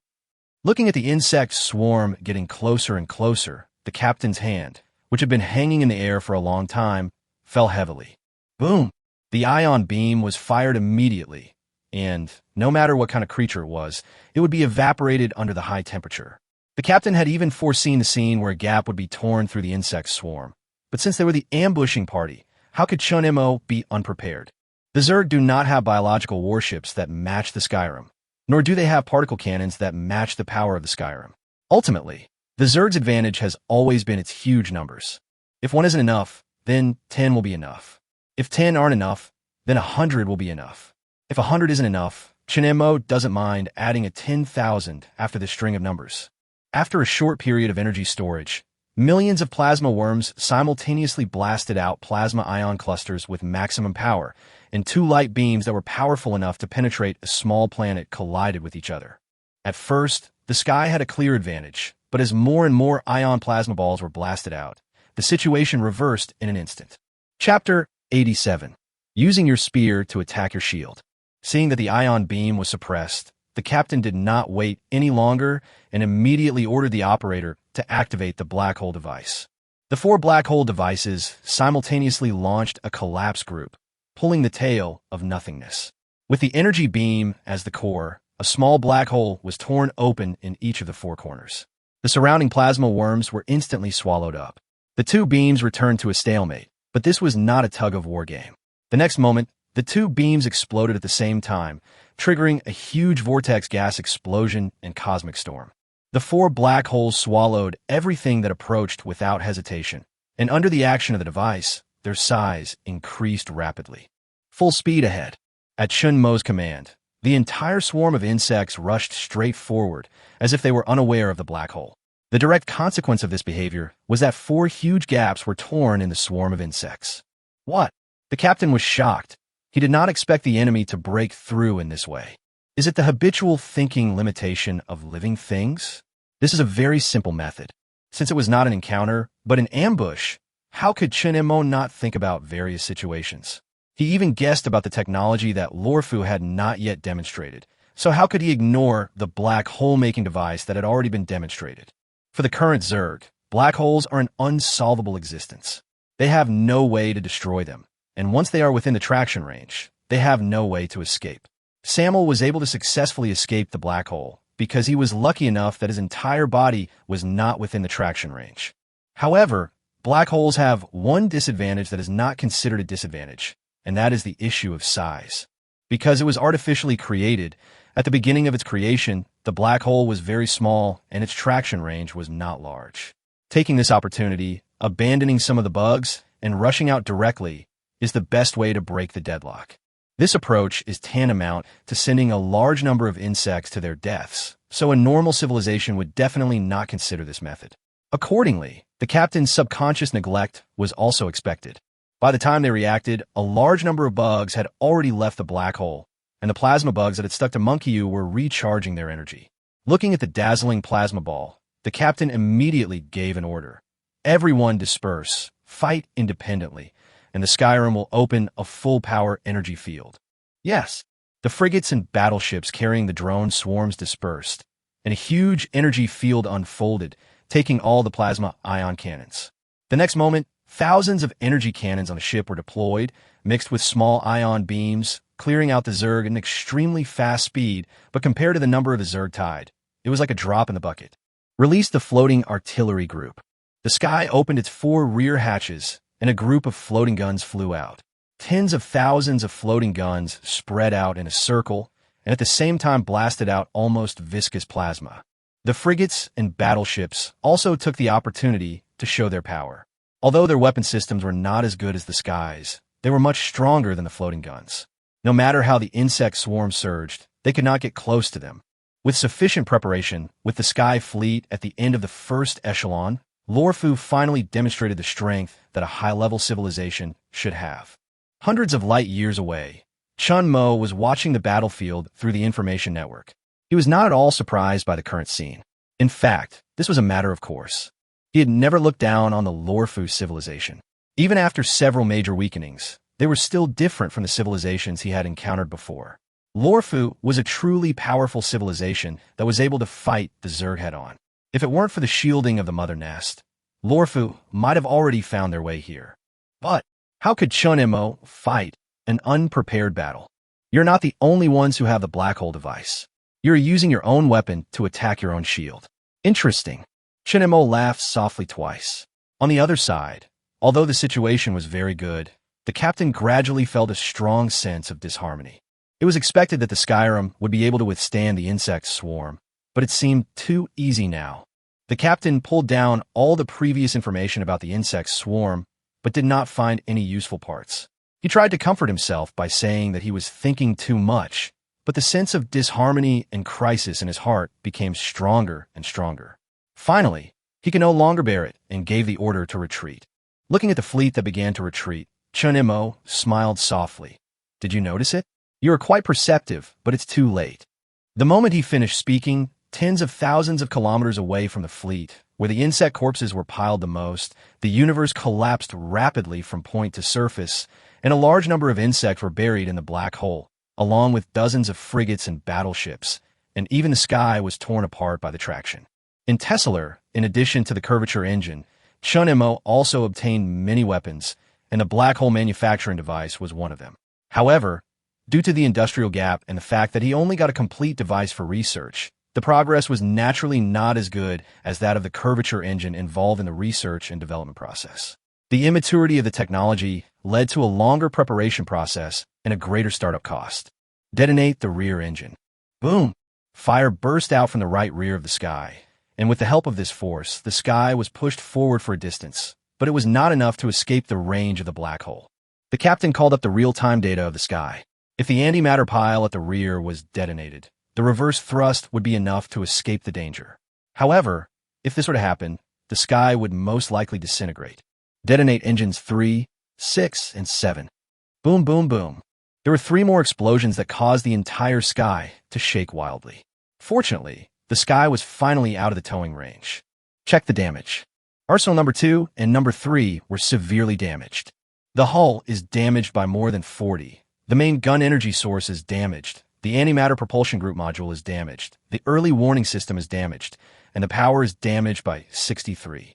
Looking at the insect swarm getting closer and closer, the captain's hand, which had been hanging in the air for a long time, fell heavily. Boom! The ion beam was fired immediately, and no matter what kind of creature it was, it would be evaporated under the high temperature. The captain had even foreseen the scene where a gap would be torn through the insect swarm. But since they were the ambushing party, how could Chun Mo be unprepared? The Zerg do not have biological warships that match the Skyrim, nor do they have particle cannons that match the power of the Skyrim. Ultimately, the Zerg's advantage has always been its huge numbers. If 1 isn't enough, then 10 will be enough. If 10 aren't enough, then 100 will be enough. If 100 isn't enough, Chun Mo doesn't mind adding a 10,000 after the string of numbers. After a short period of energy storage, Millions of plasma worms simultaneously blasted out plasma ion clusters with maximum power, and two light beams that were powerful enough to penetrate a small planet collided with each other. At first, the sky had a clear advantage, but as more and more ion plasma balls were blasted out, the situation reversed in an instant. Chapter 87. Using your spear to attack your shield. Seeing that the ion beam was suppressed, the captain did not wait any longer and immediately ordered the operator to activate the black hole device. The four black hole devices simultaneously launched a collapse group, pulling the tail of nothingness. With the energy beam as the core, a small black hole was torn open in each of the four corners. The surrounding plasma worms were instantly swallowed up. The two beams returned to a stalemate, but this was not a tug-of-war game. The next moment, the two beams exploded at the same time, triggering a huge vortex gas explosion and cosmic storm. The four black holes swallowed everything that approached without hesitation, and under the action of the device, their size increased rapidly. Full speed ahead. At Chun Mo's command, the entire swarm of insects rushed straight forward, as if they were unaware of the black hole. The direct consequence of this behavior was that four huge gaps were torn in the swarm of insects. What? The captain was shocked. He did not expect the enemy to break through in this way. Is it the habitual thinking limitation of living things? This is a very simple method. Since it was not an encounter, but an ambush, how could Chun Mo not think about various situations? He even guessed about the technology that Lorfu had not yet demonstrated, so how could he ignore the black hole-making device that had already been demonstrated? For the current Zerg, black holes are an unsolvable existence. They have no way to destroy them, and once they are within the traction range, they have no way to escape. Samuel was able to successfully escape the black hole because he was lucky enough that his entire body was not within the traction range. However, black holes have one disadvantage that is not considered a disadvantage, and that is the issue of size. Because it was artificially created, at the beginning of its creation, the black hole was very small and its traction range was not large. Taking this opportunity, abandoning some of the bugs, and rushing out directly is the best way to break the deadlock. This approach is tantamount to sending a large number of insects to their deaths, so a normal civilization would definitely not consider this method. Accordingly, the captain's subconscious neglect was also expected. By the time they reacted, a large number of bugs had already left the black hole, and the plasma bugs that had stuck to Monkey were recharging their energy. Looking at the dazzling plasma ball, the captain immediately gave an order. Everyone disperse, fight independently, and the Skyrim will open a full-power energy field. Yes, the frigates and battleships carrying the drone swarms dispersed, and a huge energy field unfolded, taking all the plasma ion cannons. The next moment, thousands of energy cannons on the ship were deployed, mixed with small ion beams, clearing out the Zerg at an extremely fast speed, but compared to the number of the Zerg tied, it was like a drop in the bucket. Release the floating artillery group. The sky opened its four rear hatches, and a group of floating guns flew out. Tens of thousands of floating guns spread out in a circle, and at the same time blasted out almost viscous plasma. The frigates and battleships also took the opportunity to show their power. Although their weapon systems were not as good as the skies, they were much stronger than the floating guns. No matter how the insect swarm surged, they could not get close to them. With sufficient preparation, with the Sky Fleet at the end of the first echelon, Lorfu finally demonstrated the strength that a high-level civilization should have. Hundreds of light years away, Chun Mo was watching the battlefield through the information network. He was not at all surprised by the current scene. In fact, this was a matter of course. He had never looked down on the Lorfu civilization. Even after several major weakenings, they were still different from the civilizations he had encountered before. Lorfu was a truly powerful civilization that was able to fight the Zerg head-on. If it weren't for the shielding of the Mother Nest, Lorfu might have already found their way here. But how could Chun Mo fight an unprepared battle? You're not the only ones who have the black hole device. You're using your own weapon to attack your own shield. Interesting. Chun Mo laughed softly twice. On the other side, although the situation was very good, the captain gradually felt a strong sense of disharmony. It was expected that the Skyrim would be able to withstand the insect swarm, but it seemed too easy now. The captain pulled down all the previous information about the insect swarm, but did not find any useful parts. He tried to comfort himself by saying that he was thinking too much, but the sense of disharmony and crisis in his heart became stronger and stronger. Finally, He could no longer bear it and gave the order to retreat. Looking at the fleet that began to retreat, Chun Mo smiled softly. Did you notice it? You are quite perceptive, but it's too late. The moment he finished speaking, tens of thousands of kilometers away from the fleet, where the insect corpses were piled the most, the universe collapsed rapidly from point to surface, and a large number of insects were buried in the black hole, along with dozens of frigates and battleships, and even the sky was torn apart by the traction. In Tesseler, in addition to the curvature engine, Chun Mo also obtained many weapons, and the black hole manufacturing device was one of them. However, due to the industrial gap and the fact that he only got a complete device for research, the progress was naturally not as good as that of the curvature engine involved in the research and development process. The immaturity of the technology led to a longer preparation process and a greater startup cost. Detonate the rear engine. Boom! Fire burst out from the right rear of the sky, and with the help of this force, the sky was pushed forward for a distance, but it was not enough to escape the range of the black hole. The captain called up the real-time data of the sky. If the antimatter pile at the rear was detonated, the reverse thrust would be enough to escape the danger. However, if this were to happen, the sky would most likely disintegrate. Detonate engines 3, 6, and 7. Boom, boom, boom. There were 3 more explosions that caused the entire sky to shake wildly. Fortunately, the sky was finally out of the towing range. Check the damage. Arsenal number 2 and number 3 were severely damaged. The hull is damaged by more than 40. The main gun energy source is damaged. The antimatter propulsion group module is damaged. The early warning system is damaged, and the power is damaged by 63.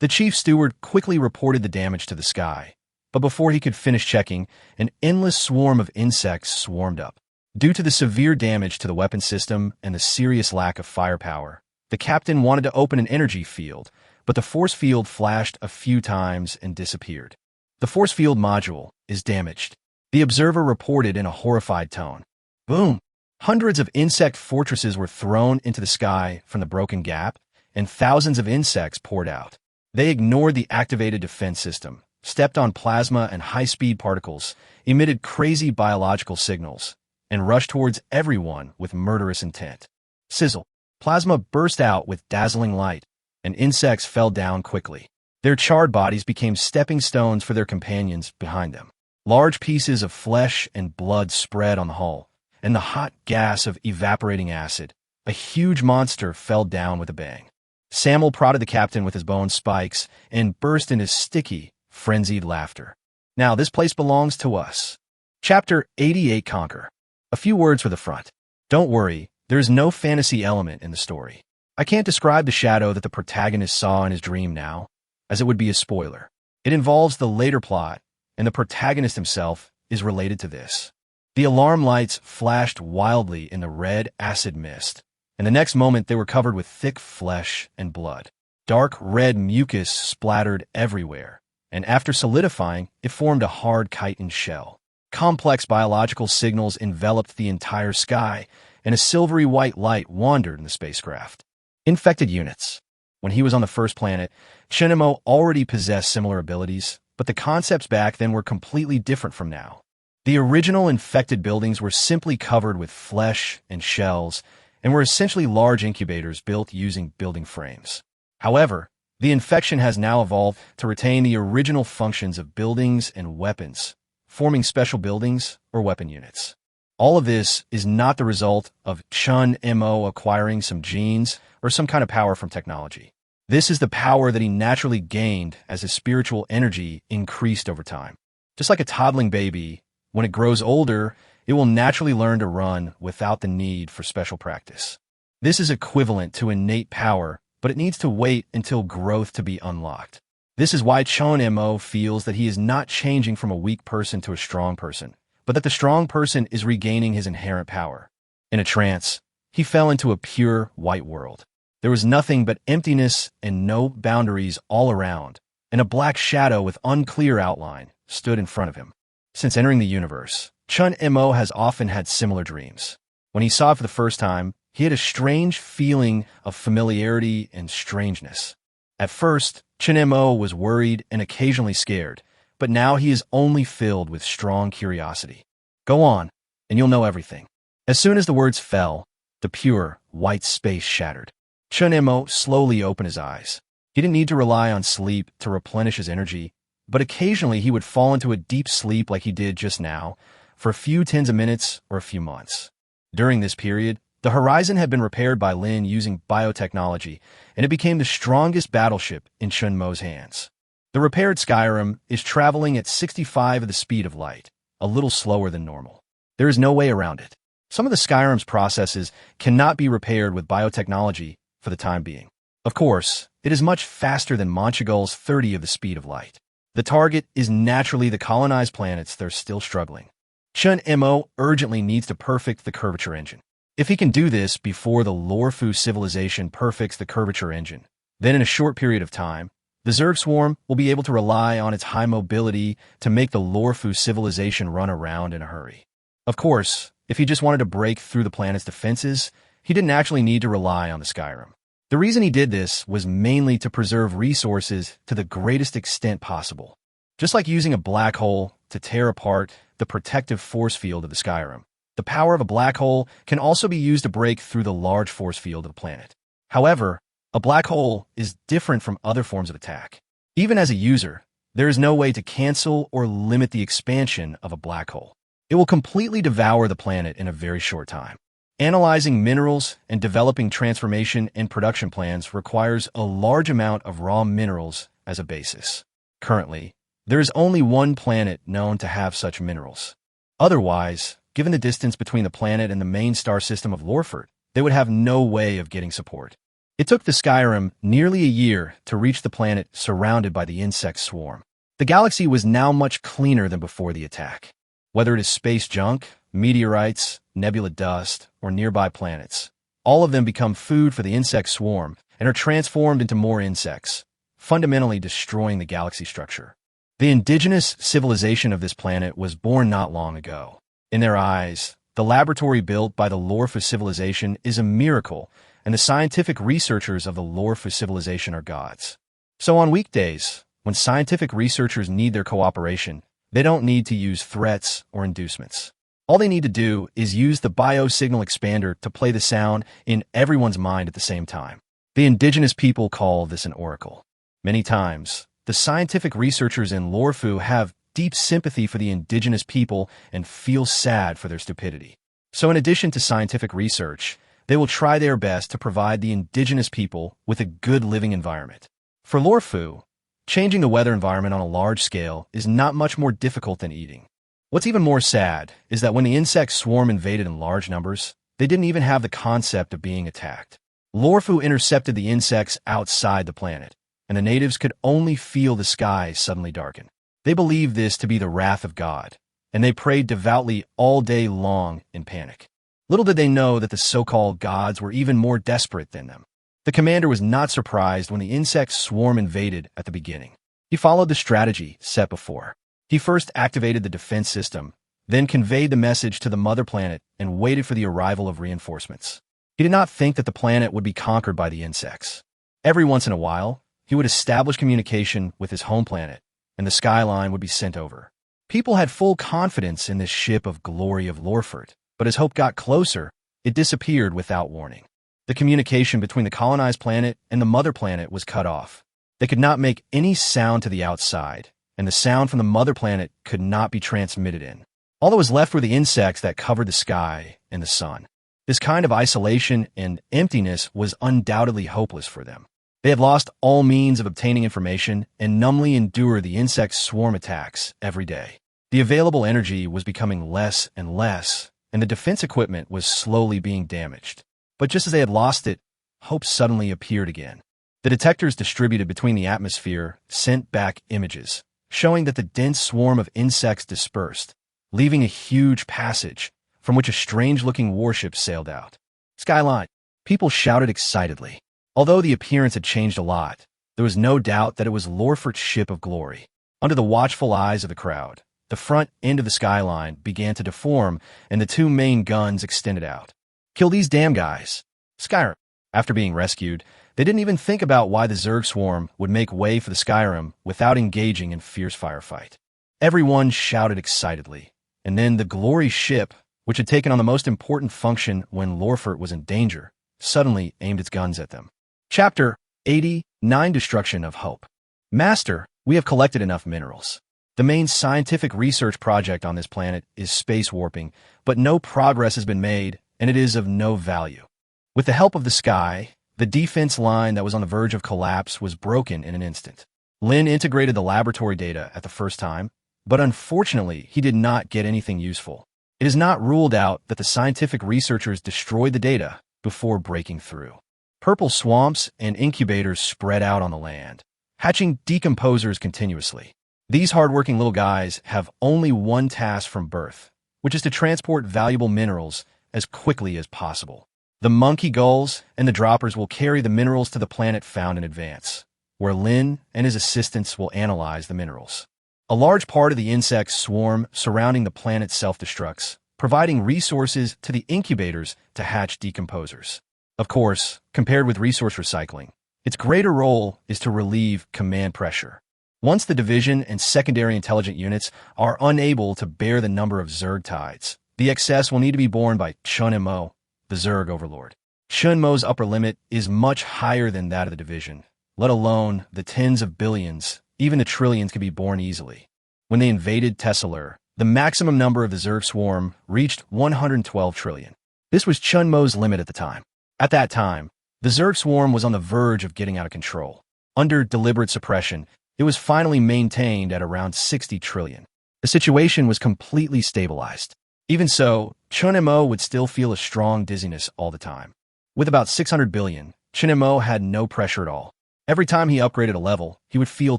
The chief steward quickly reported the damage to the sky, but before he could finish checking, an endless swarm of insects swarmed up. Due to the severe damage to the weapon system and the serious lack of firepower, the captain wanted to open an energy field, but the force field flashed a few times and disappeared. The force field module is damaged. The observer reported in a horrified tone. Boom! Hundreds of insect fortresses were thrown into the sky from the broken gap, and thousands of insects poured out. They ignored the activated defense system, stepped on plasma and high-speed particles, emitted crazy biological signals, and rushed towards everyone with murderous intent. Sizzle! Plasma burst out with dazzling light, and insects fell down quickly. Their charred bodies became stepping stones for their companions behind them. Large pieces of flesh and blood spread on the hull, and the hot gas of evaporating acid. A huge monster fell down with a bang. Samuel prodded the captain with his bone spikes and burst into sticky, frenzied laughter. Now this place belongs to us. Chapter 88 Conquer. A few words for the front. Don't worry, there is no fantasy element in the story. I can't describe the shadow that the protagonist saw in his dream now, as it would be a spoiler. It involves the later plot, and the protagonist himself is related to this. The alarm lights flashed wildly in the red acid mist, and the next moment they were covered with thick flesh and blood. Dark red mucus splattered everywhere, and after solidifying, it formed a hard chitin shell. Complex biological signals enveloped the entire sky, and a silvery white light wandered in the spacecraft. Infected units. When he was on the first planet, Chun Mo already possessed similar abilities, but the concepts back then were completely different from now. The original infected buildings were simply covered with flesh and shells, and were essentially large incubators built using building frames. However, the infection has now evolved to retain the original functions of buildings and weapons, forming special buildings or weapon units. All of this is not the result of Chun Mo acquiring some genes or some kind of power from technology. This is the power that he naturally gained as his spiritual energy increased over time. Just like a toddling baby, when it grows older, it will naturally learn to run without the need for special practice. This is equivalent to innate power, but it needs to wait until growth to be unlocked. This is why Chun Mo feels that he is not changing from a weak person to a strong person, but that the strong person is regaining his inherent power. In a trance, he fell into a pure white world. There was nothing but emptiness and no boundaries all around, and a black shadow with unclear outline stood in front of him. Since entering the universe, Chun Mo has often had similar dreams. When he saw it for the first time, he had a strange feeling of familiarity and strangeness. At first, Chun Mo was worried and occasionally scared, but now he is only filled with strong curiosity. Go on, and you'll know everything. As soon as the words fell, the pure, white space shattered. Chun Mo slowly opened his eyes. He didn't need to rely on sleep to replenish his energy, but occasionally he would fall into a deep sleep like he did just now, for a few tens of minutes or a few months. During this period, the Horizon had been repaired by Lin using biotechnology, and it became the strongest battleship in Chun Mo's hands. The repaired Skyrim is traveling at 65 of the speed of light, a little slower than normal. There is no way around it. Some of the Skyrim's processes cannot be repaired with biotechnology for the time being. Of course, it is much faster than Monchagul's 30 of the speed of light. The target is naturally the colonized planets that are still struggling. Chun Mo urgently needs to perfect the curvature engine. If he can do this before the Lorfu civilization perfects the curvature engine, then in a short period of time, the Zerg swarm will be able to rely on its high mobility to make the Lorfu civilization run around in a hurry. Of course, if he just wanted to break through the planet's defenses, he didn't actually need to rely on the Skyrim. The reason he did this was mainly to preserve resources to the greatest extent possible. Just like using a black hole to tear apart the protective force field of the Skyrim, the power of a black hole can also be used to break through the large force field of the planet. However, a black hole is different from other forms of attack. Even as a user, there is no way to cancel or limit the expansion of a black hole. It will completely devour the planet in a very short time. Analyzing minerals and developing transformation and production plans requires a large amount of raw minerals as a basis. Currently, there is only one planet known to have such minerals. Otherwise, given the distance between the planet and the main star system of Lorford, they would have no way of getting support. It took the Skyrim nearly a year to reach the planet surrounded by the insect swarm. The galaxy was now much cleaner than before the attack. Whether it is space junk, meteorites, nebula dust, or nearby planets, all of them become food for the insect swarm and are transformed into more insects, fundamentally destroying the galaxy structure. The indigenous civilization of this planet was born not long ago. In their eyes, the laboratory built by the Lorfu civilization is a miracle, and the scientific researchers of the Lorfu civilization are gods. So on weekdays, when scientific researchers need their cooperation, they don't need to use threats or inducements. All they need to do is use the biosignal expander to play the sound in everyone's mind at the same time. The indigenous people call this an oracle. Many times, the scientific researchers in Lorfu have deep sympathy for the indigenous people and feel sad for their stupidity. So in addition to scientific research, they will try their best to provide the indigenous people with a good living environment. For Lorfu, changing the weather environment on a large scale is not much more difficult than eating. What's even more sad is that when the insect swarm invaded in large numbers, they didn't even have the concept of being attacked. Lorfu intercepted the insects outside the planet, and the natives could only feel the sky suddenly darken. They believed this to be the wrath of God, and they prayed devoutly all day long in panic. Little did they know that the so-called gods were even more desperate than them. The commander was not surprised when the insect swarm invaded at the beginning. He followed the strategy set before. He first activated the defense system, then conveyed the message to the mother planet and waited for the arrival of reinforcements. He did not think that the planet would be conquered by the insects. Every once in a while, he would establish communication with his home planet, and the skyline would be sent over. People had full confidence in this ship of glory of Lorford, but as hope got closer, it disappeared without warning. The communication between the colonized planet and the mother planet was cut off. They could not make any sound to the outside, and the sound from the mother planet could not be transmitted in. All that was left were the insects that covered the sky and the sun. This kind of isolation and emptiness was undoubtedly hopeless for them. They had lost all means of obtaining information and numbly endured the insect swarm attacks every day. The available energy was becoming less and less, and the defense equipment was slowly being damaged. But just as they had lost it, hope suddenly appeared again. The detectors distributed between the atmosphere sent back images, showing that the dense swarm of insects dispersed, leaving a huge passage from which a strange-looking warship sailed out. Skyline. People shouted excitedly. Although the appearance had changed a lot, there was no doubt that it was Lorford's ship of glory. Under the watchful eyes of the crowd, the front end of the skyline began to deform and the two main guns extended out. Kill these damn guys. Skyrim. After being rescued, they didn't even think about why the Zerg swarm would make way for the Skyrim without engaging in fierce firefight. Everyone shouted excitedly, and then the glory ship, which had taken on the most important function when Lorford was in danger, suddenly aimed its guns at them. Chapter 89 Destruction of Hope. Master, we have collected enough minerals. The main scientific research project on this planet is space warping, but no progress has been made, and it is of no value. With the help of the sky, the defense line that was on the verge of collapse was broken in an instant. Lin integrated the laboratory data at the first time, but unfortunately, he did not get anything useful. It is not ruled out that the scientific researchers destroyed the data before breaking through. Purple swamps and incubators spread out on the land, hatching decomposers continuously. These hardworking little guys have only one task from birth, which is to transport valuable minerals as quickly as possible. The monkey gulls and the droppers will carry the minerals to the planet found in advance, where Lin and his assistants will analyze the minerals. A large part of the insect swarm surrounding the planet self-destructs, providing resources to the incubators to hatch decomposers. Of course, compared with resource recycling, its greater role is to relieve command pressure. Once the division and secondary intelligent units are unable to bear the number of Zerg tides, the excess will need to be borne by Chun Mo, the Zerg overlord. Chun Mo's upper limit is much higher than that of the division, let alone the tens of billions, even the trillions can be borne easily. When they invaded Tessalur, the maximum number of the Zerg swarm reached 112 trillion. This was Chun Mo's limit at the time. At that time, the Zerg swarm was on the verge of getting out of control. Under deliberate suppression, it was finally maintained at around 60 trillion. The situation was completely stabilized. Even so, Chun Mo would still feel a strong dizziness all the time. With about 600 billion, Chun Mo had no pressure at all. Every time he upgraded a level, he would feel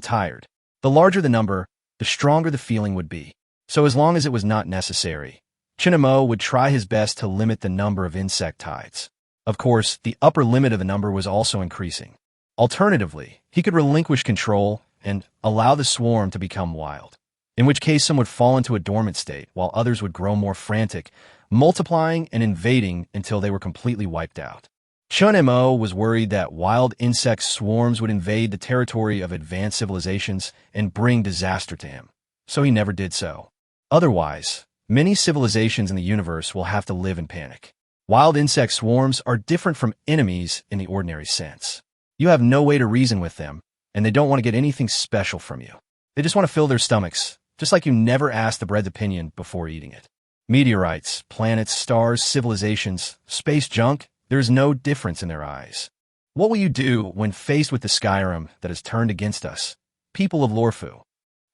tired. The larger the number, the stronger the feeling would be. So as long as it was not necessary, Chun Mo would try his best to limit the number of insect tides. Of course, the upper limit of the number was also increasing. Alternatively, he could relinquish control and allow the swarm to become wild, in which case some would fall into a dormant state while others would grow more frantic, multiplying and invading until they were completely wiped out. Chun Mo was worried that wild insect swarms would invade the territory of advanced civilizations and bring disaster to him, so he never did so. Otherwise, many civilizations in the universe will have to live in panic. Wild insect swarms are different from enemies in the ordinary sense. You have no way to reason with them, and they don't want to get anything special from you. They just want to fill their stomachs, just like you never asked the bread's opinion before eating it. Meteorites, planets, stars, civilizations, space junk, there's no difference in their eyes. What will you do when faced with the Skyrim that has turned against us, people of Lorfu?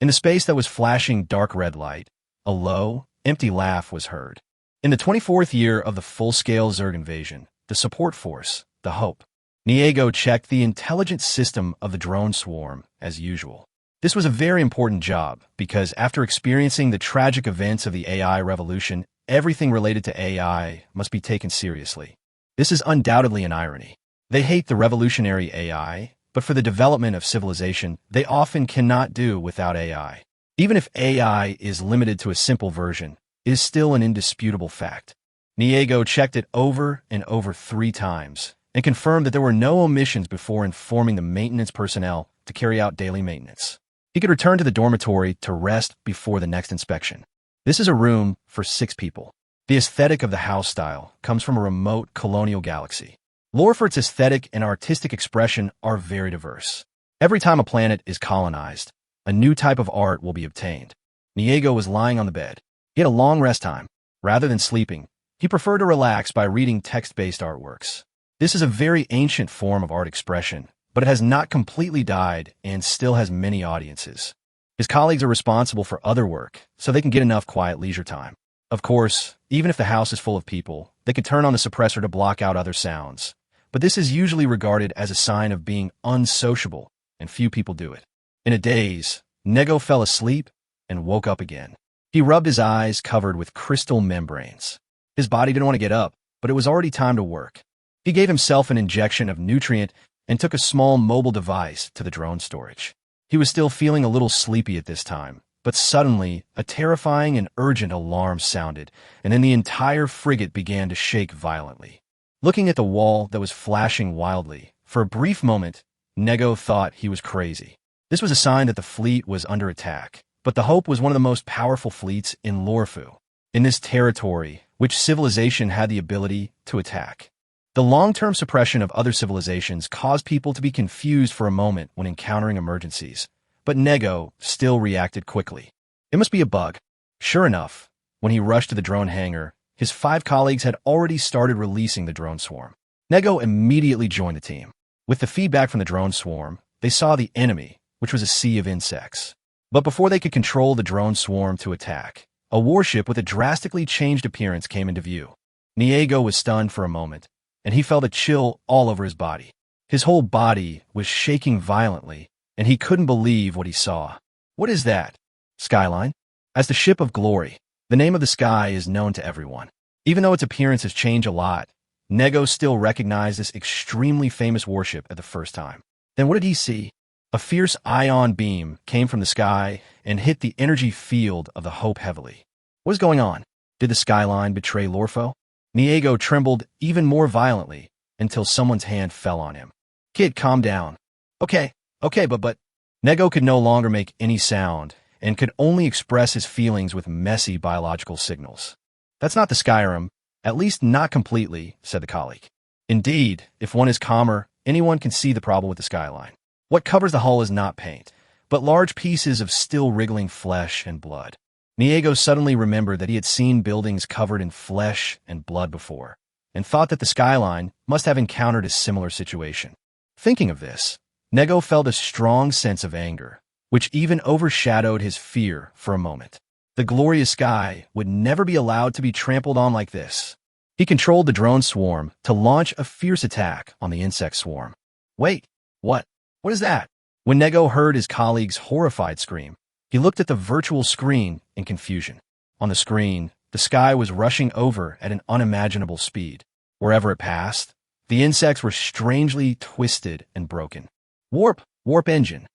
In the space that was flashing dark red light, a low, empty laugh was heard. In the 24th year of the full-scale Zerg invasion, the support force, the Hope, Niego checked the intelligence system of the drone swarm as usual. This was a very important job because after experiencing the tragic events of the AI revolution, everything related to AI must be taken seriously. This is undoubtedly an irony. They hate the revolutionary AI, but for the development of civilization, they often cannot do without AI. Even if AI is limited to a simple version, it is still an indisputable fact. Niego checked it over and over 3 times and confirmed that there were no omissions before informing the maintenance personnel to carry out daily maintenance. He could return to the dormitory to rest before the next inspection. This is a room for 6 people. The aesthetic of the house style comes from a remote colonial galaxy. Lore for its aesthetic and artistic expression are very diverse. Every time a planet is colonized, a new type of art will be obtained. Niego was lying on the bed. He had a long rest time. Rather than sleeping, he preferred to relax by reading text-based artworks. This is a very ancient form of art expression, but it has not completely died and still has many audiences. His colleagues are responsible for other work, so they can get enough quiet leisure time. Of course, even if the house is full of people, they could turn on the suppressor to block out other sounds. But this is usually regarded as a sign of being unsociable, and few people do it. In a daze, Nego fell asleep and woke up again. He rubbed his eyes covered with crystal membranes. His body didn't want to get up, but it was already time to work. He gave himself an injection of nutrient and took a small mobile device to the drone storage. He was still feeling a little sleepy at this time, but suddenly a terrifying and urgent alarm sounded, and then the entire frigate began to shake violently. Looking at the wall that was flashing wildly, for a brief moment, Nego thought he was crazy. This was a sign that the fleet was under attack, but the Hope was one of the most powerful fleets in Lorfu, in this territory which civilization had the ability to attack. The long-term suppression of other civilizations caused people to be confused for a moment when encountering emergencies, but Nego still reacted quickly. It must be a bug. Sure enough, when he rushed to the drone hangar, his 5 colleagues had already started releasing the drone swarm. Nego immediately joined the team. With the feedback from the drone swarm, they saw the enemy, which was a sea of insects. But before they could control the drone swarm to attack, a warship with a drastically changed appearance came into view. Niego was stunned for a moment, and he felt a chill all over his body. His whole body was shaking violently, and he couldn't believe what he saw. What is that? Skyline? As the Ship of Glory, the name of the sky is known to everyone. Even though its appearance has changed a lot, Nego still recognized this extremely famous warship at the first time. Then what did he see? A fierce ion beam came from the sky and hit the energy field of the Hope heavily. What is going on? Did the skyline betray Lorfo? Niego trembled even more violently until someone's hand fell on him. Kid, calm down. Okay, but... Nego could no longer make any sound and could only express his feelings with messy biological signals. That's not the Skyrim, at least not completely, said the colleague. Indeed, if one is calmer, anyone can see the problem with the skyline. What covers the hull is not paint, but large pieces of still wriggling flesh and blood. Niego suddenly remembered that he had seen buildings covered in flesh and blood before, and thought that the skyline must have encountered a similar situation. Thinking of this, Nego felt a strong sense of anger, which even overshadowed his fear for a moment. The glorious sky would never be allowed to be trampled on like this. He controlled the drone swarm to launch a fierce attack on the insect swarm. Wait, what? What is that? When Nego heard his colleague's horrified scream, he looked at the virtual screen in confusion. On the screen, the sky was rushing over at an unimaginable speed. Wherever it passed, the insects were strangely twisted and broken. Warp engine.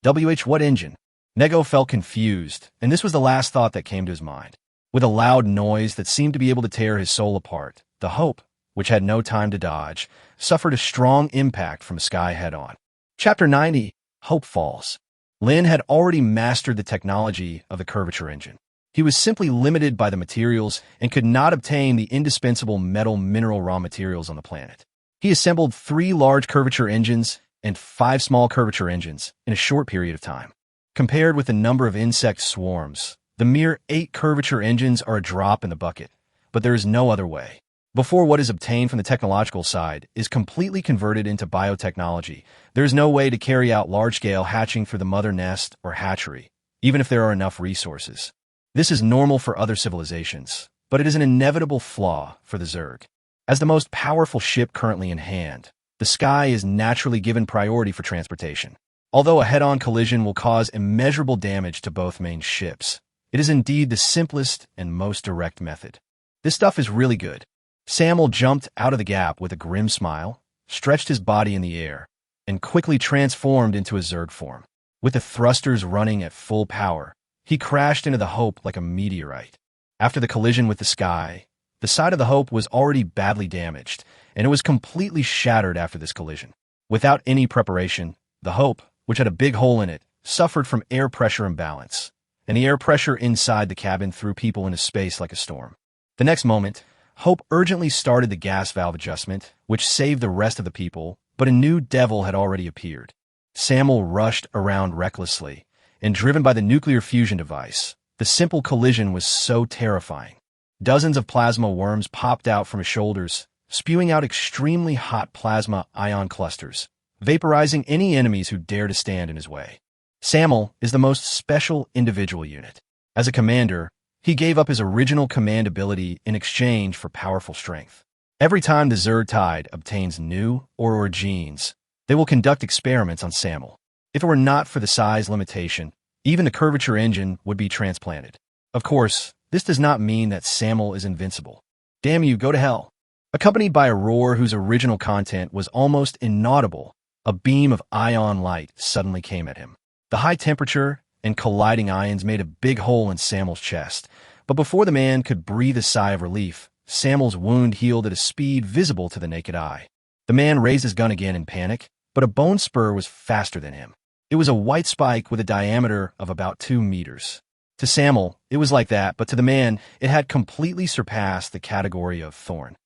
What engine? Nego felt confused, and this was the last thought that came to his mind. With a loud noise that seemed to be able to tear his soul apart, the Hope, which had no time to dodge, suffered a strong impact from a sky head-on. Chapter 90, Hope Falls. Lin had already mastered the technology of the curvature engine. He was simply limited by the materials and could not obtain the indispensable metal mineral raw materials on the planet. He assembled 3 large curvature engines and 5 small curvature engines in a short period of time. Compared with the number of insect swarms, the mere 8 curvature engines are a drop in the bucket, but there is no other way. Before what is obtained from the technological side is completely converted into biotechnology, there is no way to carry out large-scale hatching through the mother nest or hatchery, even if there are enough resources. This is normal for other civilizations, but it is an inevitable flaw for the Zerg. As the most powerful ship currently in hand, the sky is naturally given priority for transportation. Although a head-on collision will cause immeasurable damage to both main ships, it is indeed the simplest and most direct method. This stuff is really good. Samuel jumped out of the gap with a grim smile, stretched his body in the air, and quickly transformed into a Zerg form. With the thrusters running at full power, he crashed into the Hope like a meteorite. After the collision with the sky, the side of the Hope was already badly damaged, and it was completely shattered after this collision. Without any preparation, the Hope, which had a big hole in it, suffered from air pressure imbalance, and the air pressure inside the cabin threw people into space like a storm. The next moment, Hope urgently started the gas valve adjustment, which saved the rest of the people, but a new devil had already appeared. Samuel rushed around recklessly, and driven by the nuclear fusion device, the simple collision was so terrifying. Dozens of plasma worms popped out from his shoulders, spewing out extremely hot plasma ion clusters, vaporizing any enemies who dare to stand in his way. Samuel is the most special individual unit. As a commander, he gave up his original command ability in exchange for powerful strength. Every time the Zerg Tide obtains new or genes, they will conduct experiments on Samuel. If it were not for the size limitation, even the curvature engine would be transplanted. Of course, this does not mean that Samuel is invincible. Damn you, go to hell. Accompanied by a roar whose original content was almost inaudible, a beam of ion light suddenly came at him. The high temperature and colliding ions made a big hole in Samuel's chest, but before the man could breathe a sigh of relief, Samuel's wound healed at a speed visible to the naked eye. The man raised his gun again in panic, but a bone spur was faster than him. It was a white spike with a diameter of about 2 meters. To Samuel, it was like that, but to the man, it had completely surpassed the category of thorn.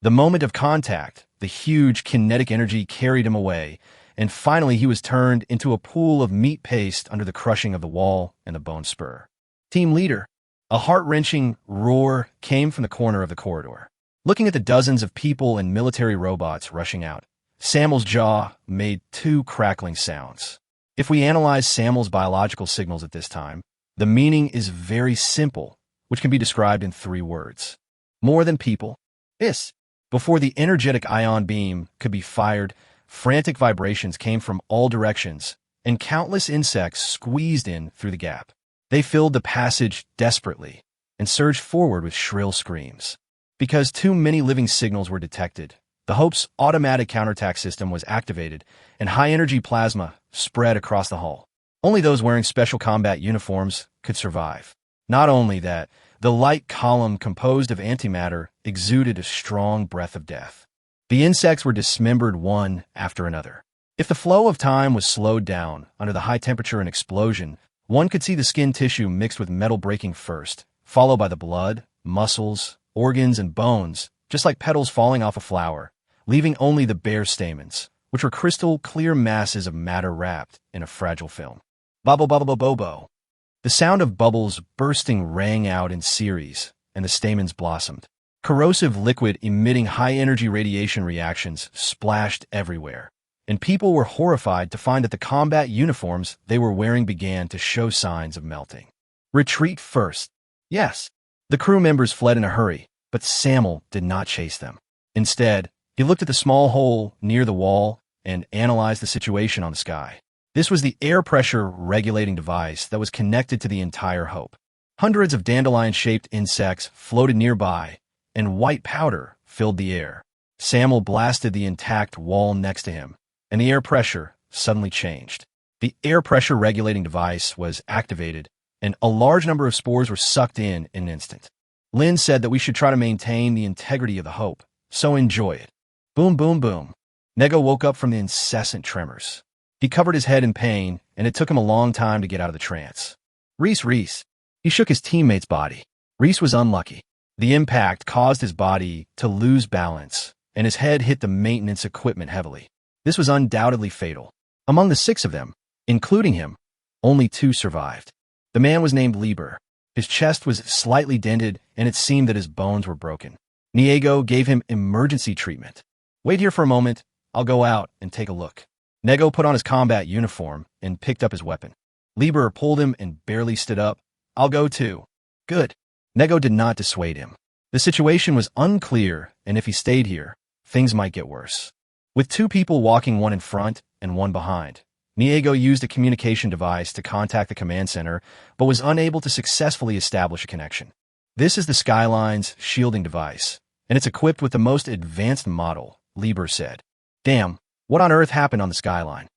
The moment of contact, the huge kinetic energy carried him away, and finally he was turned into a pool of meat paste under the crushing of the wall and the bone spur. Team leader. A heart-wrenching roar came from the corner of the corridor. Looking at the dozens of people and military robots rushing out, Samuel's jaw made two crackling sounds. If we analyze Samuel's biological signals at this time, the meaning is very simple, which can be described in 3 words. More than people. Is. Before the energetic ion beam could be fired, frantic vibrations came from all directions, and countless insects squeezed in through the gap. They filled the passage desperately and surged forward with shrill screams. Because too many living signals were detected, the Hope's automatic counterattack system was activated, and high-energy plasma spread across the hull. Only those wearing special combat uniforms could survive. Not only that, the light column composed of antimatter exuded a strong breath of death. The insects were dismembered one after another. If the flow of time was slowed down under the high temperature and explosion, one could see the skin tissue mixed with metal breaking first, followed by the blood, muscles, organs, and bones, just like petals falling off a flower, leaving only the bare stamens, which were crystal-clear masses of matter wrapped in a fragile film. Bubble, bubble, bobo. The sound of bubbles bursting rang out in series, and the stamens blossomed. Corrosive liquid emitting high-energy radiation reactions splashed everywhere, and people were horrified to find that the combat uniforms they were wearing began to show signs of melting. Retreat first. Yes. The crew members fled in a hurry, but Samuel did not chase them. Instead, he looked at the small hole near the wall and analyzed the situation on the sky. This was the air pressure regulating device that was connected to the entire Hope. Hundreds of dandelion-shaped insects floated nearby, and white powder filled the air. Samuel blasted the intact wall next to him, and the air pressure suddenly changed. The air pressure regulating device was activated, and a large number of spores were sucked in an instant. Lin said that we should try to maintain the integrity of the Hope, so enjoy it. Boom, boom, boom. Nego woke up from the incessant tremors. He covered his head in pain, and it took him a long time to get out of the trance. Reese. He shook his teammate's body. Reese was unlucky. The impact caused his body to lose balance, and his head hit the maintenance equipment heavily. This was undoubtedly fatal. Among the 6 of them, including him, only 2 survived. The man was named Lieber. His chest was slightly dented, and it seemed that his bones were broken. Niego gave him emergency treatment. Wait here for a moment. I'll go out and take a look. Nego put on his combat uniform and picked up his weapon. Lieber pulled him and barely stood up. I'll go too. Good. Nego did not dissuade him. The situation was unclear, and if he stayed here, things might get worse. With 2 people walking, one in front and one behind, Niego used a communication device to contact the command center, but was unable to successfully establish a connection. This is the Skyline's shielding device, and it's equipped with the most advanced model, Lieber said. Damn, what on earth happened on the Skyline?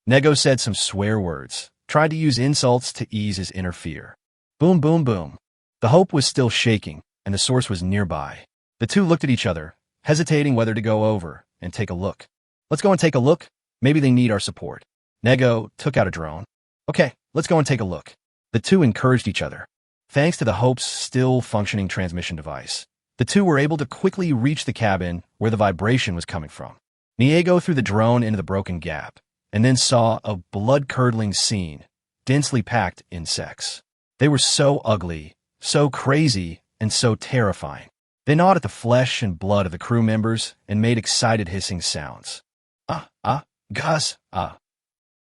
Nego said some swear words, tried to use insults to ease his inner fear. Boom, boom, boom. The Hope was still shaking, and the source was nearby. The 2 looked at each other, hesitating whether to go over and take a look. Let's go and take a look. Maybe they need our support. Nego took out a drone. Okay, let's go and take a look. The 2 encouraged each other. Thanks to the Hope's still functioning transmission device, the 2 were able to quickly reach the cabin where the vibration was coming from. Niego threw the drone into the broken gap, and then saw a blood-curdling scene, densely packed insects. They were so ugly, so crazy, and so terrifying. They gnawed at the flesh and blood of the crew members and made excited hissing sounds. Gus.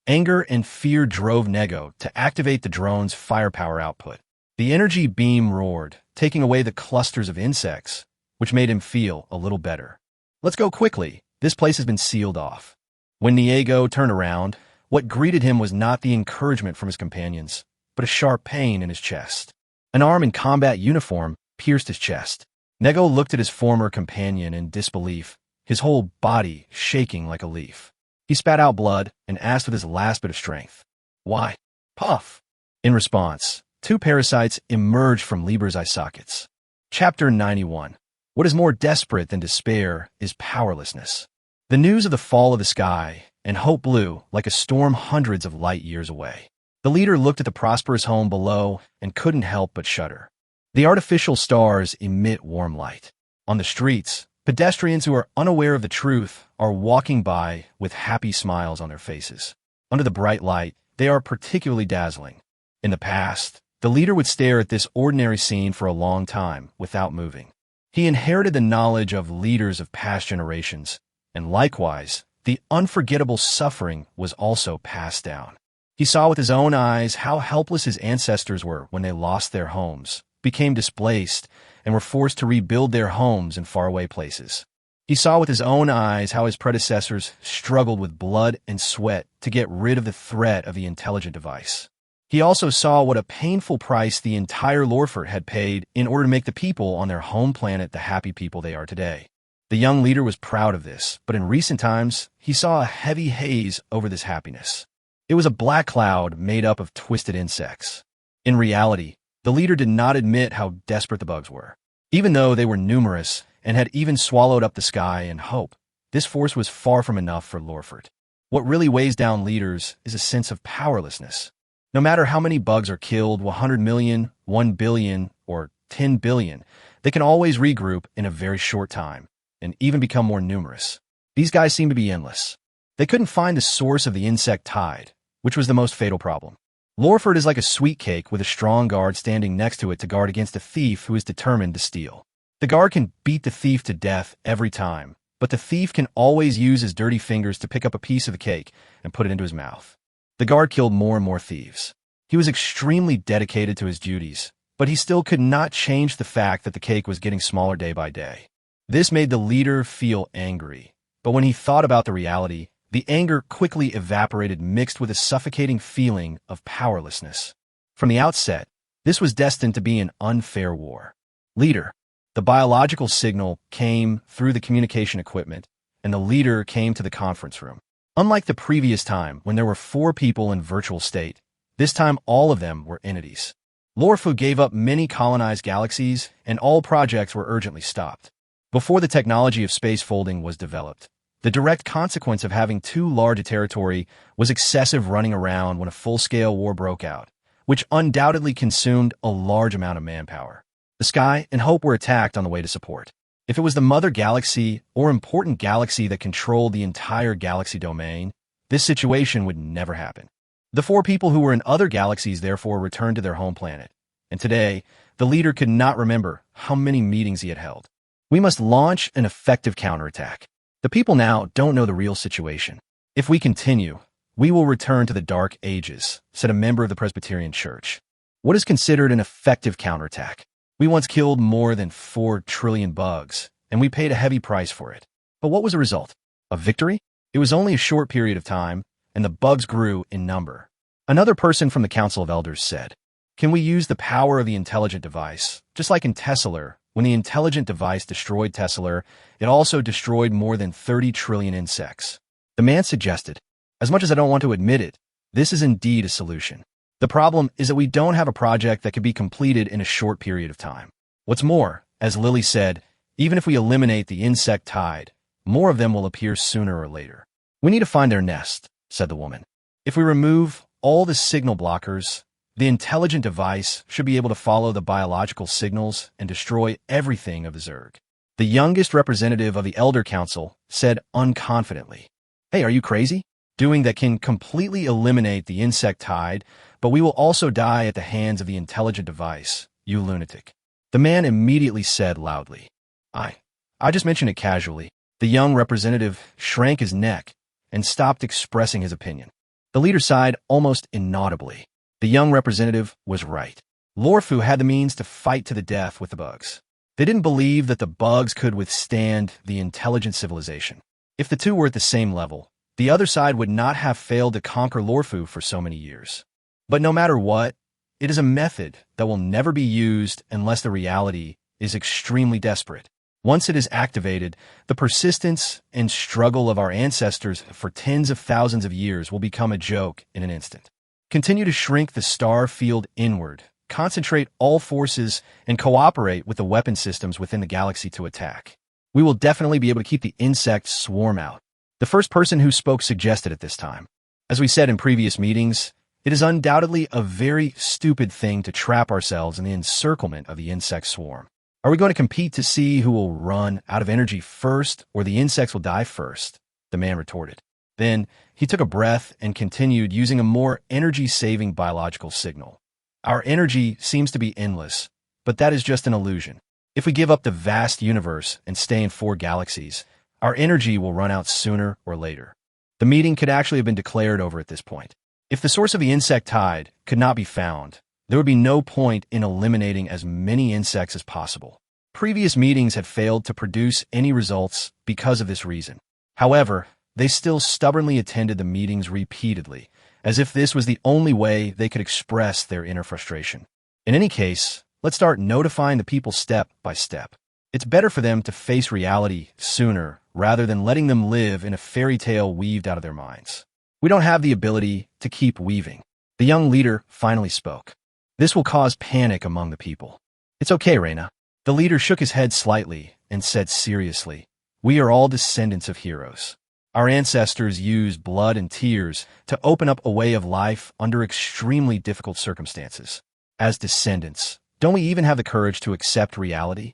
Anger and fear drove Nego to activate the drone's firepower output. The energy beam roared, taking away the clusters of insects, which made him feel a little better. Let's go quickly. This place has been sealed off. When Niego turned around, what greeted him was not the encouragement from his companions, but a sharp pain in his chest. An arm in combat uniform pierced his chest. Nego looked at his former companion in disbelief, his whole body shaking like a leaf. He spat out blood and asked with his last bit of strength, "Why?" Puff. In response, 2 parasites emerged from Lieber's eye sockets. Chapter 91. What is more desperate than despair is powerlessness. The news of the fall of the sky and Hope blew like a storm hundreds of light years away. The leader looked at the prosperous home below and couldn't help but shudder. The artificial stars emit warm light. On the streets, Pedestrians who are unaware of the truth are walking by with happy smiles on their faces. Under the bright light, they are particularly dazzling. In the past, the leader would stare at this ordinary scene for a long time without moving. He inherited the knowledge of leaders of past generations, and likewise, the unforgettable suffering was also passed down. He saw with his own eyes how helpless his ancestors were when they lost their homes, became displaced, and were forced to rebuild their homes in faraway places. He saw with his own eyes how his predecessors struggled with blood and sweat to get rid of the threat of the intelligent device. He also saw what a painful price the entire Lorfort had paid in order to make the people on their home planet the happy people they are today. The young leader was proud of this, but in recent times, he saw a heavy haze over this happiness. It was a black cloud made up of twisted insects. In reality, the leader did not admit how desperate the bugs were. Even though they were numerous and had even swallowed up the sky and hope, this force was far from enough for Lorfort. What really weighs down leaders is a sense of powerlessness. No matter how many bugs are killed, 100 million, 1 billion, or 10 billion, they can always regroup in a very short time and even become more numerous. These guys seem to be endless. They couldn't find the source of the insect tide, which was the most fatal problem. Lorfort is like a sweet cake with a strong guard standing next to it to guard against a thief who is determined to steal. The guard can beat the thief to death every time, but the thief can always use his dirty fingers to pick up a piece of the cake and put it into his mouth. The guard killed more and more thieves. He was extremely dedicated to his duties, but he still could not change the fact that the cake was getting smaller day by day. This made the leader feel angry, but when he thought about the reality, the anger quickly evaporated, mixed with a suffocating feeling of powerlessness. From the outset, this was destined to be an unfair war. Leader. The biological signal came through the communication equipment, and the leader came to the conference room. Unlike the previous time, when there were 4 people in virtual state, this time all of them were entities. Lorfu gave up many colonized galaxies, and all projects were urgently stopped. Before the technology of space folding was developed, the direct consequence of having too large a territory was excessive running around when a full-scale war broke out, which undoubtedly consumed a large amount of manpower. The Sky and Hope were attacked on the way to support. If it was the mother galaxy or important galaxy that controlled the entire galaxy domain, this situation would never happen. The 4 people who were in other galaxies therefore returned to their home planet, and today, the leader could not remember how many meetings he had held. We must launch an effective counterattack. The people now don't know the real situation. If we continue, we will return to the Dark Ages, said a member of the Presbyterian Church. What is considered an effective counterattack? We once killed more than 4 trillion bugs, and we paid a heavy price for it. But what was the result? A victory? It was only a short period of time, and the bugs grew in number. Another person from the Council of Elders said, "Can we use the power of the intelligent device, just like in Tesseler? When the intelligent device destroyed Tesseler, it also destroyed more than 30 trillion insects." The man suggested, "As much as I don't want to admit it, this is indeed a solution. The problem is that we don't have a project that could be completed in a short period of time. What's more, as Lily said, even if we eliminate the insect tide, more of them will appear sooner or later. We need to find their nest," said the woman. "If we remove all the signal blockers, the intelligent device should be able to follow the biological signals and destroy everything of the Zerg." The youngest representative of the Elder Council said unconfidently, "Hey, are you crazy? Doing that can completely eliminate the insect tide, but we will also die at the hands of the intelligent device, you lunatic." The man immediately said loudly, I just mentioned it casually." The young representative shrank his neck and stopped expressing his opinion. The leader sighed almost inaudibly. The young representative was right. Lorfu had the means to fight to the death with the bugs. They didn't believe that the bugs could withstand the intelligent civilization. If the two were at the same level, the other side would not have failed to conquer Lorfu for so many years. But no matter what, it is a method that will never be used unless the reality is extremely desperate. Once it is activated, the persistence and struggle of our ancestors for tens of thousands of years will become a joke in an instant. Continue to shrink the star field inward, concentrate all forces, and cooperate with the weapon systems within the galaxy to attack. We will definitely be able to keep the insect swarm out. The first person who spoke suggested at this time. As we said in previous meetings, it is undoubtedly a very stupid thing to trap ourselves in the encirclement of the insect swarm. Are we going to compete to see who will run out of energy first or the insects will die first? The man retorted. Then he took a breath and continued using a more energy-saving biological signal. Our energy seems to be endless, but that is just an illusion. If we give up the vast universe and stay in 4 galaxies, our energy will run out sooner or later. The meeting could actually have been declared over at this point. If the source of the insect tide could not be found, there would be no point in eliminating as many insects as possible. Previous meetings had failed to produce any results because of this reason. However, they still stubbornly attended the meetings repeatedly, as if this was the only way they could express their inner frustration. In any case, let's start notifying the people step by step. It's better for them to face reality sooner rather than letting them live in a fairy tale weaved out of their minds. We don't have the ability to keep weaving. The young leader finally spoke. This will cause panic among the people. It's okay, Reina. The leader shook his head slightly and said seriously, we are all descendants of heroes. Our ancestors used blood and tears to open up a way of life under extremely difficult circumstances. As descendants, don't we even have the courage to accept reality?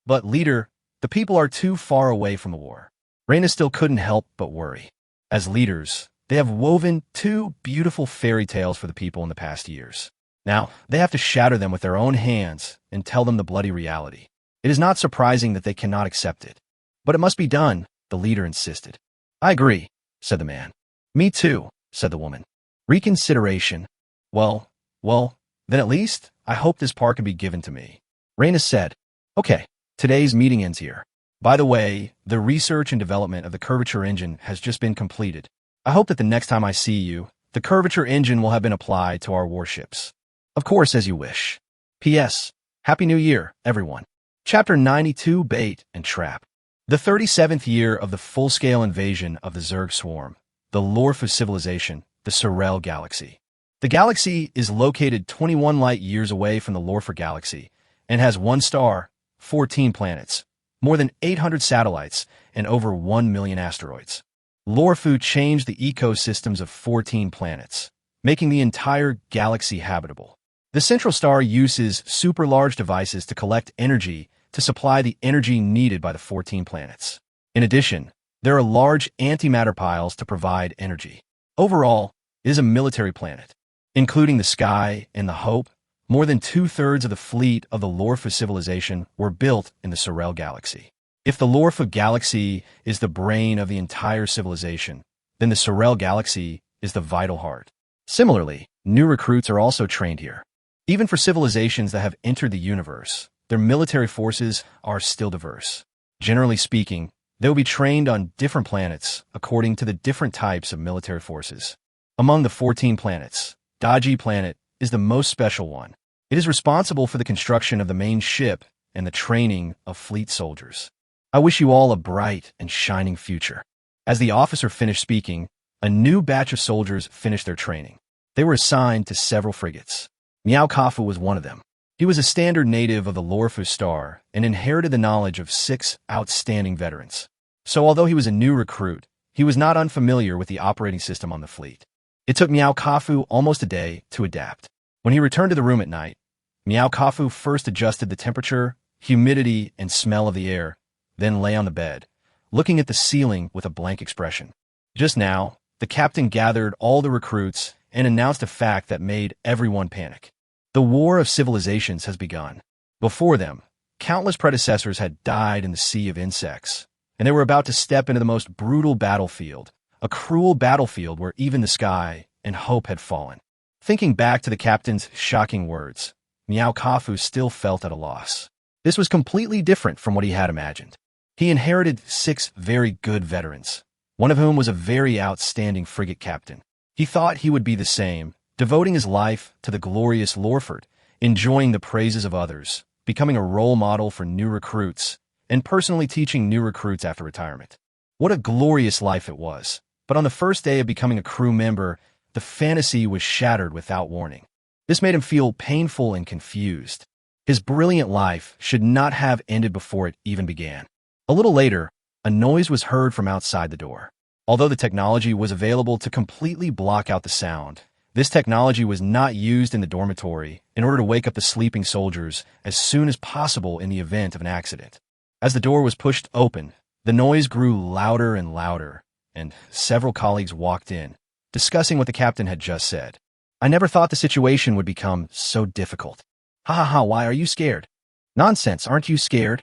But leader, the people are too far away from the war. Reina still couldn't help but worry. As leaders, they have woven 2 beautiful fairy tales for the people in the past years. Now, they have to shatter them with their own hands and tell them the bloody reality. It is not surprising that they cannot accept it. But it must be done, the leader insisted. I agree, said the man. Me too, said the woman. Reconsideration. Well, then at least I hope this part can be given to me. Reina said, okay, today's meeting ends here. By the way, the research and development of the curvature engine has just been completed. I hope that the next time I see you, the curvature engine will have been applied to our warships. Of course, as you wish. P.S. Happy New Year, everyone. Chapter 92, Bait and Trap. The 37th year of the full-scale invasion of the Zerg swarm, the Lorfu civilization, the Sorel galaxy. The galaxy is located 21 light years away from the Lorfu galaxy and has 1 star, 14 planets, more than 800 satellites, and over 1 million asteroids. Lorfu changed the ecosystems of 14 planets, making the entire galaxy habitable. The central star uses super-large devices to collect energy to supply the energy needed by the 14 planets. In addition, there are large antimatter piles to provide energy. Overall, it is a military planet. Including the Sky and the Hope, more than 2/3 of the fleet of the Lorfu civilization were built in the Sorel galaxy. If the Lorfu galaxy is the brain of the entire civilization, then the Sorel galaxy is the vital heart. Similarly, new recruits are also trained here. Even for civilizations that have entered the universe, their military forces are still diverse. Generally speaking, they will be trained on different planets according to the different types of military forces. Among the 14 planets, Daji planet is the most special one. It is responsible for the construction of the main ship and the training of fleet soldiers. I wish you all a bright and shining future. As the officer finished speaking, a new batch of soldiers finished their training. They were assigned to several frigates. Miao Kafu was one of them. He was a standard native of the Lorfu Star and inherited the knowledge of 6 outstanding veterans. So although he was a new recruit, he was not unfamiliar with the operating system on the fleet. It took Miao Kafu almost a day to adapt. When he returned to the room at night, Miao Kafu first adjusted the temperature, humidity, and smell of the air, then lay on the bed, looking at the ceiling with a blank expression. Just now, the captain gathered all the recruits and announced a fact that made everyone panic. The War of Civilizations has begun. Before them, countless predecessors had died in the sea of insects, and they were about to step into the most brutal battlefield, a cruel battlefield where even the Sky and Hope had fallen. Thinking back to the captain's shocking words, Miao Kafu still felt at a loss. This was completely different from what he had imagined. He inherited 6 very good veterans, one of whom was a very outstanding frigate captain. He thought he would be the same, devoting his life to the glorious Lorford, enjoying the praises of others, becoming a role model for new recruits, and personally teaching new recruits after retirement. What a glorious life it was. But on the first day of becoming a crew member, the fantasy was shattered without warning. This made him feel painful and confused. His brilliant life should not have ended before it even began. A little later, a noise was heard from outside the door. Although the technology was available to completely block out the sound, This technology was not used in the dormitory in order to wake up the sleeping soldiers as soon as possible in the event of an accident. As the door was pushed open, the noise grew louder and louder, and several colleagues walked in, discussing what the captain had just said. I never thought the situation would become so difficult. Ha ha ha, why are you scared? Nonsense, aren't you scared?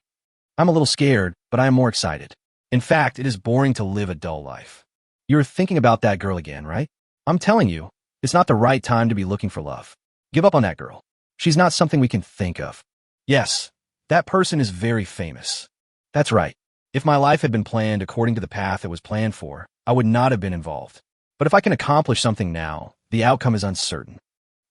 I'm a little scared, but I am more excited. In fact, it is boring to live a dull life. You're thinking about that girl again, right? I'm telling you, it's not the right time to be looking for love. Give up on that girl. She's not something we can think of. Yes, that person is very famous. That's right. If my life had been planned according to the path it was planned for, I would not have been involved. But if I can accomplish something now, the outcome is uncertain.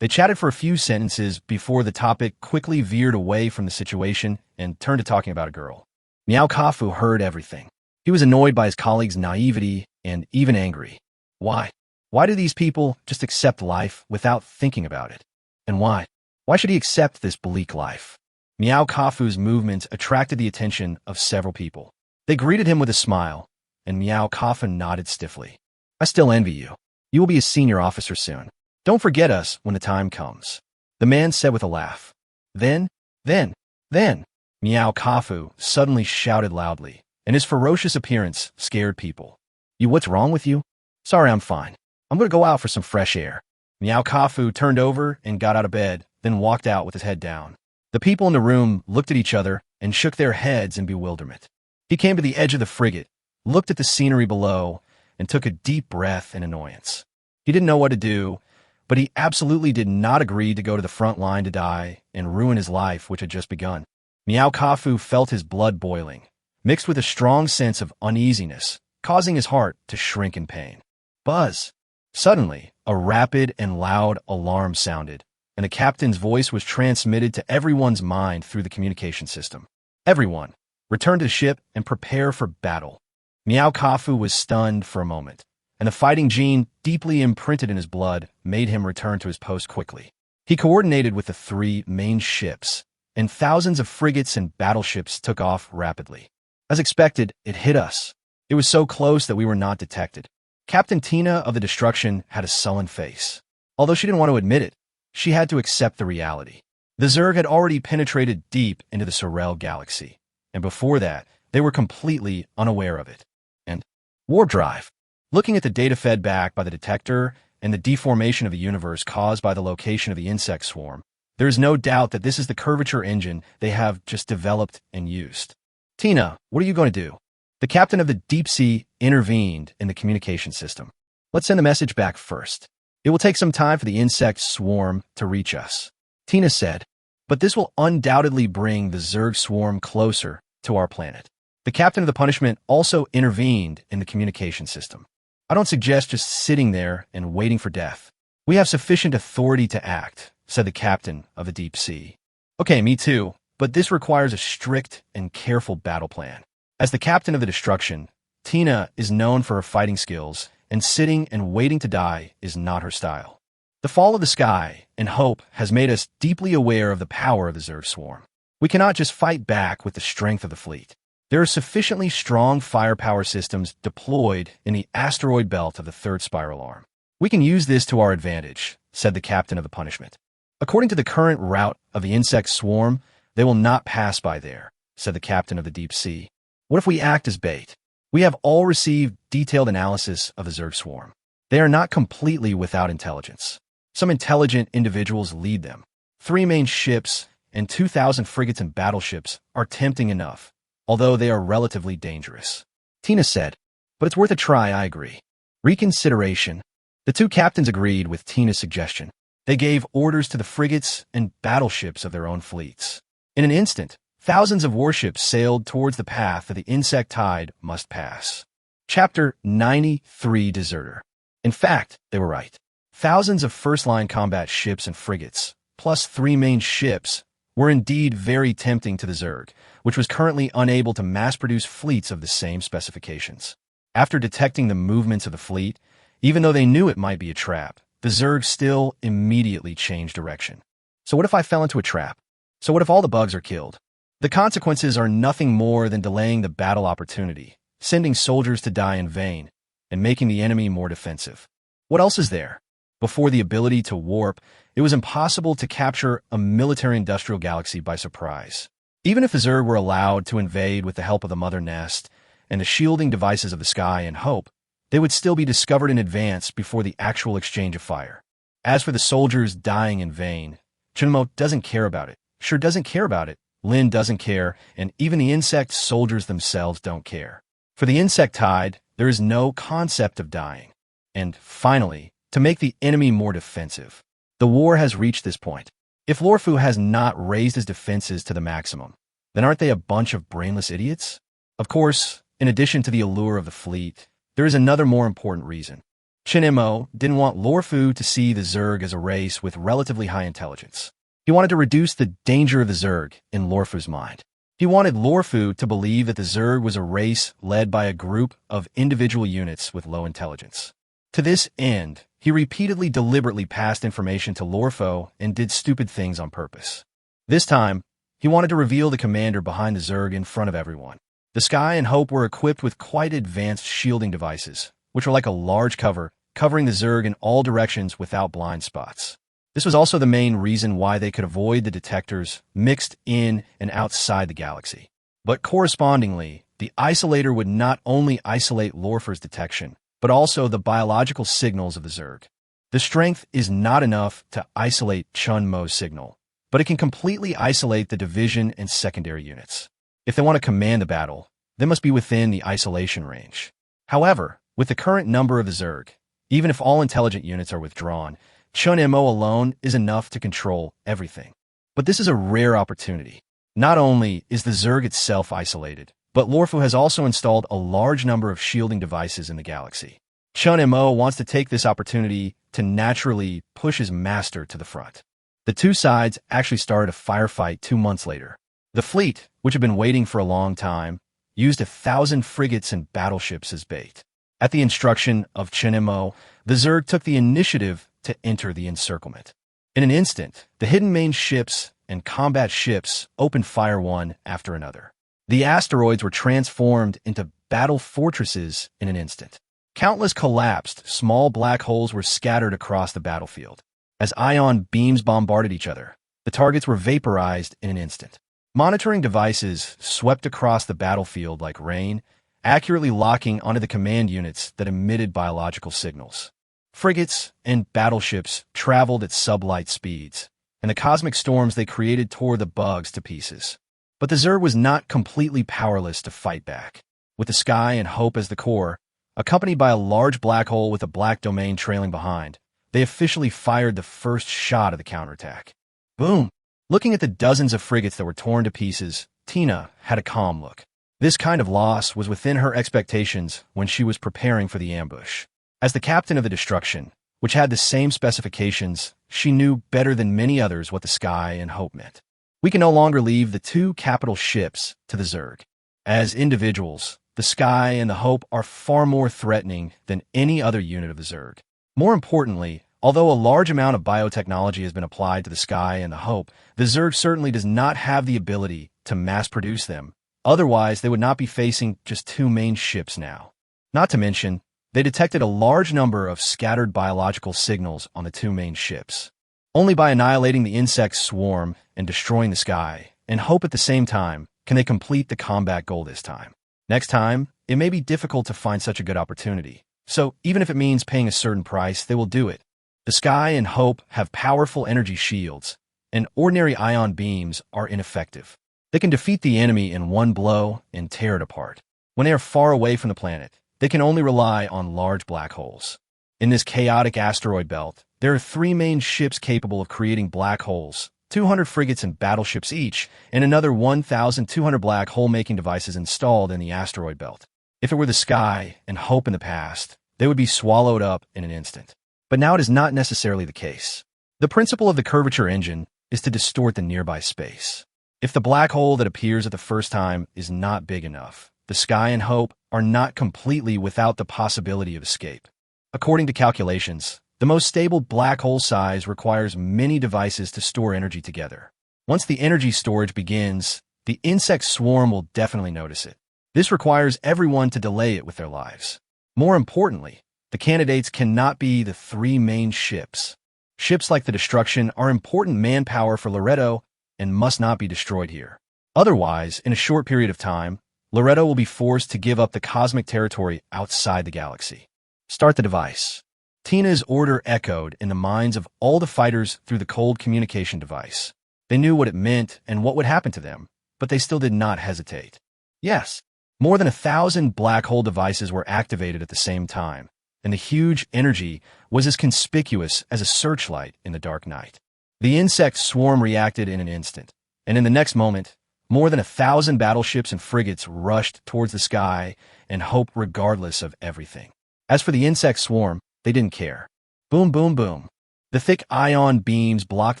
They chatted for a few sentences before the topic quickly veered away from the situation and turned to talking about a girl. Miao Kafu heard everything. He was annoyed by his colleagues' naivety and even angry. Why? Why do these people just accept life without thinking about it? And why? Why should he accept this bleak life? Miao Kafu's movements attracted the attention of several people. They greeted him with a smile, and Miao Kafu nodded stiffly. I still envy you. You will be a senior officer soon. Don't forget us when the time comes. The man said with a laugh. Then, Miao Kafu suddenly shouted loudly, and his ferocious appearance scared people. What's wrong with you? Sorry, I'm fine. I'm going to go out for some fresh air. Miao Kafu turned over and got out of bed, then walked out with his head down. The people in the room looked at each other and shook their heads in bewilderment. He came to the edge of the frigate, looked at the scenery below, and took a deep breath in annoyance. He didn't know what to do, but he absolutely did not agree to go to the front line to die and ruin his life, which had just begun. Miao Kafu felt his blood boiling, mixed with a strong sense of uneasiness, causing his heart to shrink in pain. Buzz! Suddenly, a rapid and loud alarm sounded, and the captain's voice was transmitted to everyone's mind through the communication system. Everyone, return to the ship and prepare for battle. Miao Kafu was stunned for a moment, and the fighting gene deeply imprinted in his blood made him return to his post quickly. He coordinated with the 3 main ships, and thousands of frigates and battleships took off rapidly. As expected, it hit us. It was so close that we were not detected. Captain Tina of the Destruction had a sullen face. Although she didn't want to admit it, she had to accept the reality. The Zerg had already penetrated deep into the Sorel galaxy, and before that, they were completely unaware of it. And warp drive. Looking at the data fed back by the detector and the deformation of the universe caused by the location of the insect swarm, there is no doubt that this is the curvature engine they have just developed and used. Tina, what are you going to do? The captain of the deep sea intervened in the communication system. Let's send the message back first. It will take some time for the insect swarm to reach us, Tina said, but this will undoubtedly bring the Zerg swarm closer to our planet. The captain of the punishment also intervened in the communication system. I don't suggest just sitting there and waiting for death. We have sufficient authority to act, said the captain of the deep sea. Okay, me too, but this requires a strict and careful battle plan. As the captain of the Destruction, Tina is known for her fighting skills, and sitting and waiting to die is not her style. The fall of the sky and hope has made us deeply aware of the power of the Zerg swarm. We cannot just fight back with the strength of the fleet. There are sufficiently strong firepower systems deployed in the asteroid belt of the 3rd spiral arm. We can use this to our advantage, said the captain of the punishment. According to the current route of the insect swarm, they will not pass by there, said the captain of the deep sea. What if we act as bait? We have all received detailed analysis of the Zerg swarm. They are not completely without intelligence. Some intelligent individuals lead them. 3 main ships and 2,000 frigates and battleships are tempting enough, although they are relatively dangerous. Tina said, but it's worth a try, I agree. Reconsideration. The 2 captains agreed with Tina's suggestion. They gave orders to the frigates and battleships of their own fleets. In an instant, thousands of warships sailed towards the path that the insect tide must pass. Chapter 93 Deserter. In fact, they were right. Thousands of first-line combat ships and frigates, plus 3 main ships, were indeed very tempting to the Zerg, which was currently unable to mass-produce fleets of the same specifications. After detecting the movements of the fleet, even though they knew it might be a trap, the Zerg still immediately changed direction. So what if I fell into a trap? So what if all the bugs are killed? The consequences are nothing more than delaying the battle opportunity, sending soldiers to die in vain, and making the enemy more defensive. What else is there? Before the ability to warp, it was impossible to capture a military-industrial galaxy by surprise. Even if the Zerg were allowed to invade with the help of the Mother Nest and the shielding devices of the Sky and Hope, they would still be discovered in advance before the actual exchange of fire. As for the soldiers dying in vain, Chun Mo doesn't care about it. Sure doesn't care about it. Lin doesn't care, and even the insect soldiers themselves don't care. For the insect tide, there is no concept of dying. And finally, to make the enemy more defensive, the war has reached this point. If Lorfu has not raised his defenses to the maximum, then aren't they a bunch of brainless idiots? Of course, in addition to the allure of the fleet, there is another more important reason. Chen Mo didn't want Lorfu to see the Zerg as a race with relatively high intelligence. He wanted to reduce the danger of the Zerg in Lorfu's mind. He wanted Lorfu to believe that the Zerg was a race led by a group of individual units with low intelligence. To this end, he repeatedly deliberately passed information to Lorfu and did stupid things on purpose. This time, he wanted to reveal the commander behind the Zerg in front of everyone. The Sky and Hope were equipped with quite advanced shielding devices, which were like a large cover, covering the Zerg in all directions without blind spots. This was also the main reason why they could avoid the detectors mixed in and outside the galaxy. But correspondingly, the isolator would not only isolate Lorfu's detection, but also the biological signals of the Zerg. The strength is not enough to isolate Chun Mo's signal, but it can completely isolate the division and secondary units. If they want to command the battle, they must be within the isolation range. However, with the current number of the Zerg, even if all intelligent units are withdrawn, Chun Mo alone is enough to control everything. But this is a rare opportunity. Not only is the Zerg itself isolated, but Lorfu has also installed a large number of shielding devices in the galaxy. Chun Mo wants to take this opportunity to naturally push his master to the front. The two sides actually started a firefight 2 months later. The fleet, which had been waiting for a long time, used 1,000 frigates and battleships as bait. At the instruction of Chun Mo, the Zerg took the initiative to enter the encirclement. In an instant, the hidden main ships and combat ships opened fire one after another. The asteroids were transformed into battle fortresses in an instant. Countless collapsed, small black holes were scattered across the battlefield. As ion beams bombarded each other, the targets were vaporized in an instant. Monitoring devices swept across the battlefield like rain, accurately locking onto the command units that emitted biological signals. Frigates and battleships traveled at sublight speeds, and the cosmic storms they created tore the bugs to pieces. But the Zerg was not completely powerless to fight back. With the Sky and Hope as the core, accompanied by a large black hole with a black domain trailing behind, they officially fired the first shot of the counterattack. Boom! Looking at the dozens of frigates that were torn to pieces, Tina had a calm look. This kind of loss was within her expectations when she was preparing for the ambush. As the captain of the destruction, which had the same specifications, she knew better than many others what the Sky and Hope meant. We can no longer leave the two capital ships to the Zerg. As individuals, the Sky and the Hope are far more threatening than any other unit of the Zerg. More importantly, although a large amount of biotechnology has been applied to the Sky and the Hope, the Zerg certainly does not have the ability to mass-produce them. Otherwise, they would not be facing just two main ships now. Not to mention, they detected a large number of scattered biological signals on the two main ships. Only by annihilating the insect swarm and destroying the Sky and Hope at the same time can they complete the combat goal this time. Next time, it may be difficult to find such a good opportunity. So even if it means paying a certain price, they will do it. The Sky and Hope have powerful energy shields, and ordinary ion beams are ineffective. They can defeat the enemy in one blow and tear it apart. When they are far away from the planet, they can only rely on large black holes. In this chaotic asteroid belt, there are 3 main ships capable of creating black holes, 200 frigates and battleships each, and another 1,200 black hole-making devices installed in the asteroid belt. If it were the Sky and Hope in the past, they would be swallowed up in an instant. But now it is not necessarily the case. The principle of the curvature engine is to distort the nearby space. If the black hole that appears at the first time is not big enough, the Sky and Hope are not completely without the possibility of escape. According to calculations, the most stable black hole size requires many devices to store energy together. Once the energy storage begins, the insect swarm will definitely notice it. This requires everyone to delay it with their lives. More importantly, The candidates cannot be the three main ships. Ships like the Destruction are important manpower for Loreto and must not be destroyed here. Otherwise, in a short period of time, Loreto will be forced to give up the cosmic territory outside the galaxy. Start the device. Tina's order echoed in the minds of all the fighters through the cold communication device. They knew what it meant and what would happen to them, but they still did not hesitate. Yes, more than 1,000 black hole devices were activated at the same time, and the huge energy was as conspicuous as a searchlight in the dark night. The insect swarm reacted in an instant, and in the next moment, more than 1,000 battleships and frigates rushed towards the sky and hoped regardless of everything. As for the insect swarm, they didn't care. Boom, boom, boom. The thick ion beams blocked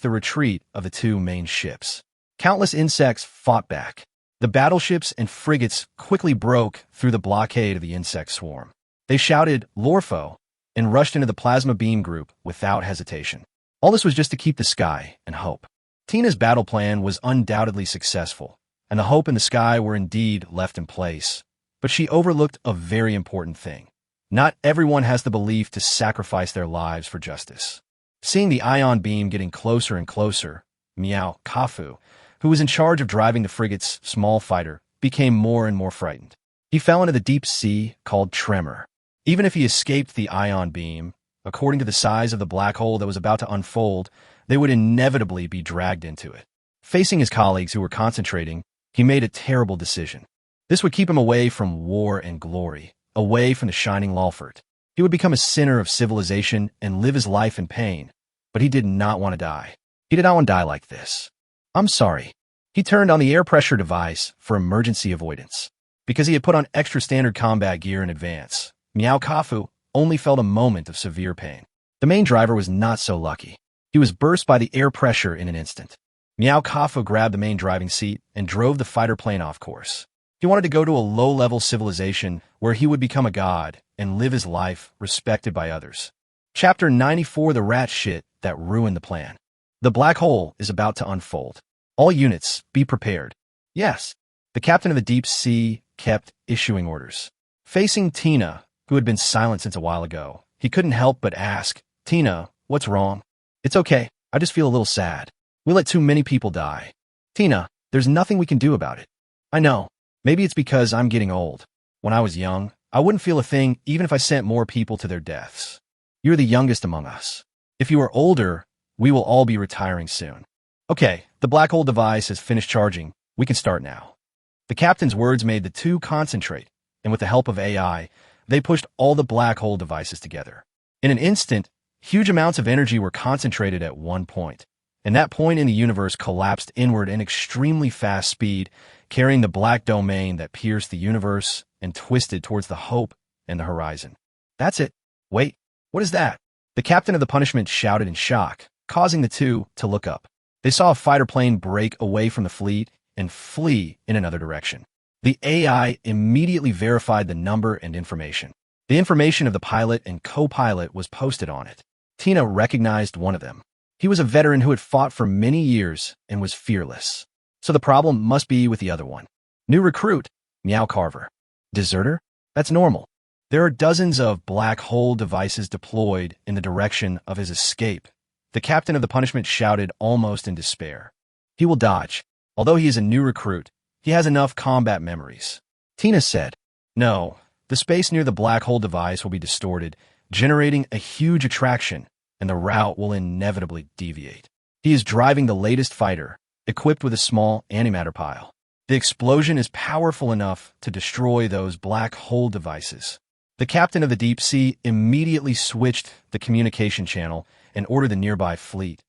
the retreat of the two main ships. Countless insects fought back. The battleships and frigates quickly broke through the blockade of the insect swarm. They shouted, "Lorfo," and rushed into the plasma beam group without hesitation. All this was just to keep the sky and hope. Tina's battle plan was undoubtedly successful, and the hope in the sky were indeed left in place. But she overlooked a very important thing. Not everyone has the belief to sacrifice their lives for justice. Seeing the ion beam getting closer and closer, Miao Kafu, who was in charge of driving the frigate's small fighter, became more and more frightened. He fell into the deep sea called Tremor. Even if he escaped the ion beam, according to the size of the black hole that was about to unfold, they would inevitably be dragged into it. Facing his colleagues who were concentrating, he made a terrible decision. This would keep him away from war and glory, away from the shining Lawford. He would become a sinner of civilization and live his life in pain, but he did not want to die. He did not want to die like this. I'm sorry. He turned on the air pressure device for emergency avoidance. Because he had put on extra standard combat gear in advance, Miao Kafu only felt a moment of severe pain. The main driver was not so lucky. He was burst by the air pressure in an instant. Miao Kafu grabbed the main driving seat and drove the fighter plane off course. He wanted to go to a low-level civilization where he would become a god and live his life respected by others. Chapter 94, The Rat Shit That Ruined the Plan. The black hole is about to unfold. All units, be prepared. Yes, the captain of the deep sea kept issuing orders. Facing Tina, who had been silent since a while ago, he couldn't help but ask, "Tina, what's wrong?" "It's okay, I just feel a little sad. We let too many people die." "Tina, there's nothing we can do about it." "I know. Maybe it's because I'm getting old. When I was young, I wouldn't feel a thing even if I sent more people to their deaths. You're the youngest among us. If you are older, we will all be retiring soon." "Okay, the black hole device has finished charging. We can start now." The captain's words made the two concentrate, and with the help of AI, they pushed all the black hole devices together. In an instant, huge amounts of energy were concentrated at one point, and that point in the universe collapsed inward in extremely fast speed, carrying the black domain that pierced the universe and twisted towards the hope and the horizon. "That's it. Wait, what is that?" The captain of the punishment shouted in shock, causing the two to look up. They saw a fighter plane break away from the fleet and flee in another direction. The AI immediately verified the number and information. The information of the pilot and co-pilot was posted on it. Tina recognized one of them. He was a veteran who had fought for many years and was fearless. So the problem must be with the other one. New recruit, Meow Carver. Deserter? That's normal. There are dozens of black hole devices deployed in the direction of his escape. The captain of the punishment shouted almost in despair. He will dodge. Although he is a new recruit, he has enough combat memories. Tina said, "No, the space near the black hole device will be distorted, generating a huge attraction, and the route will inevitably deviate. He is driving the latest fighter, equipped with a small antimatter pile. The explosion is powerful enough to destroy those black hole devices." The captain of the deep sea immediately switched the communication channel and ordered the nearby fleet,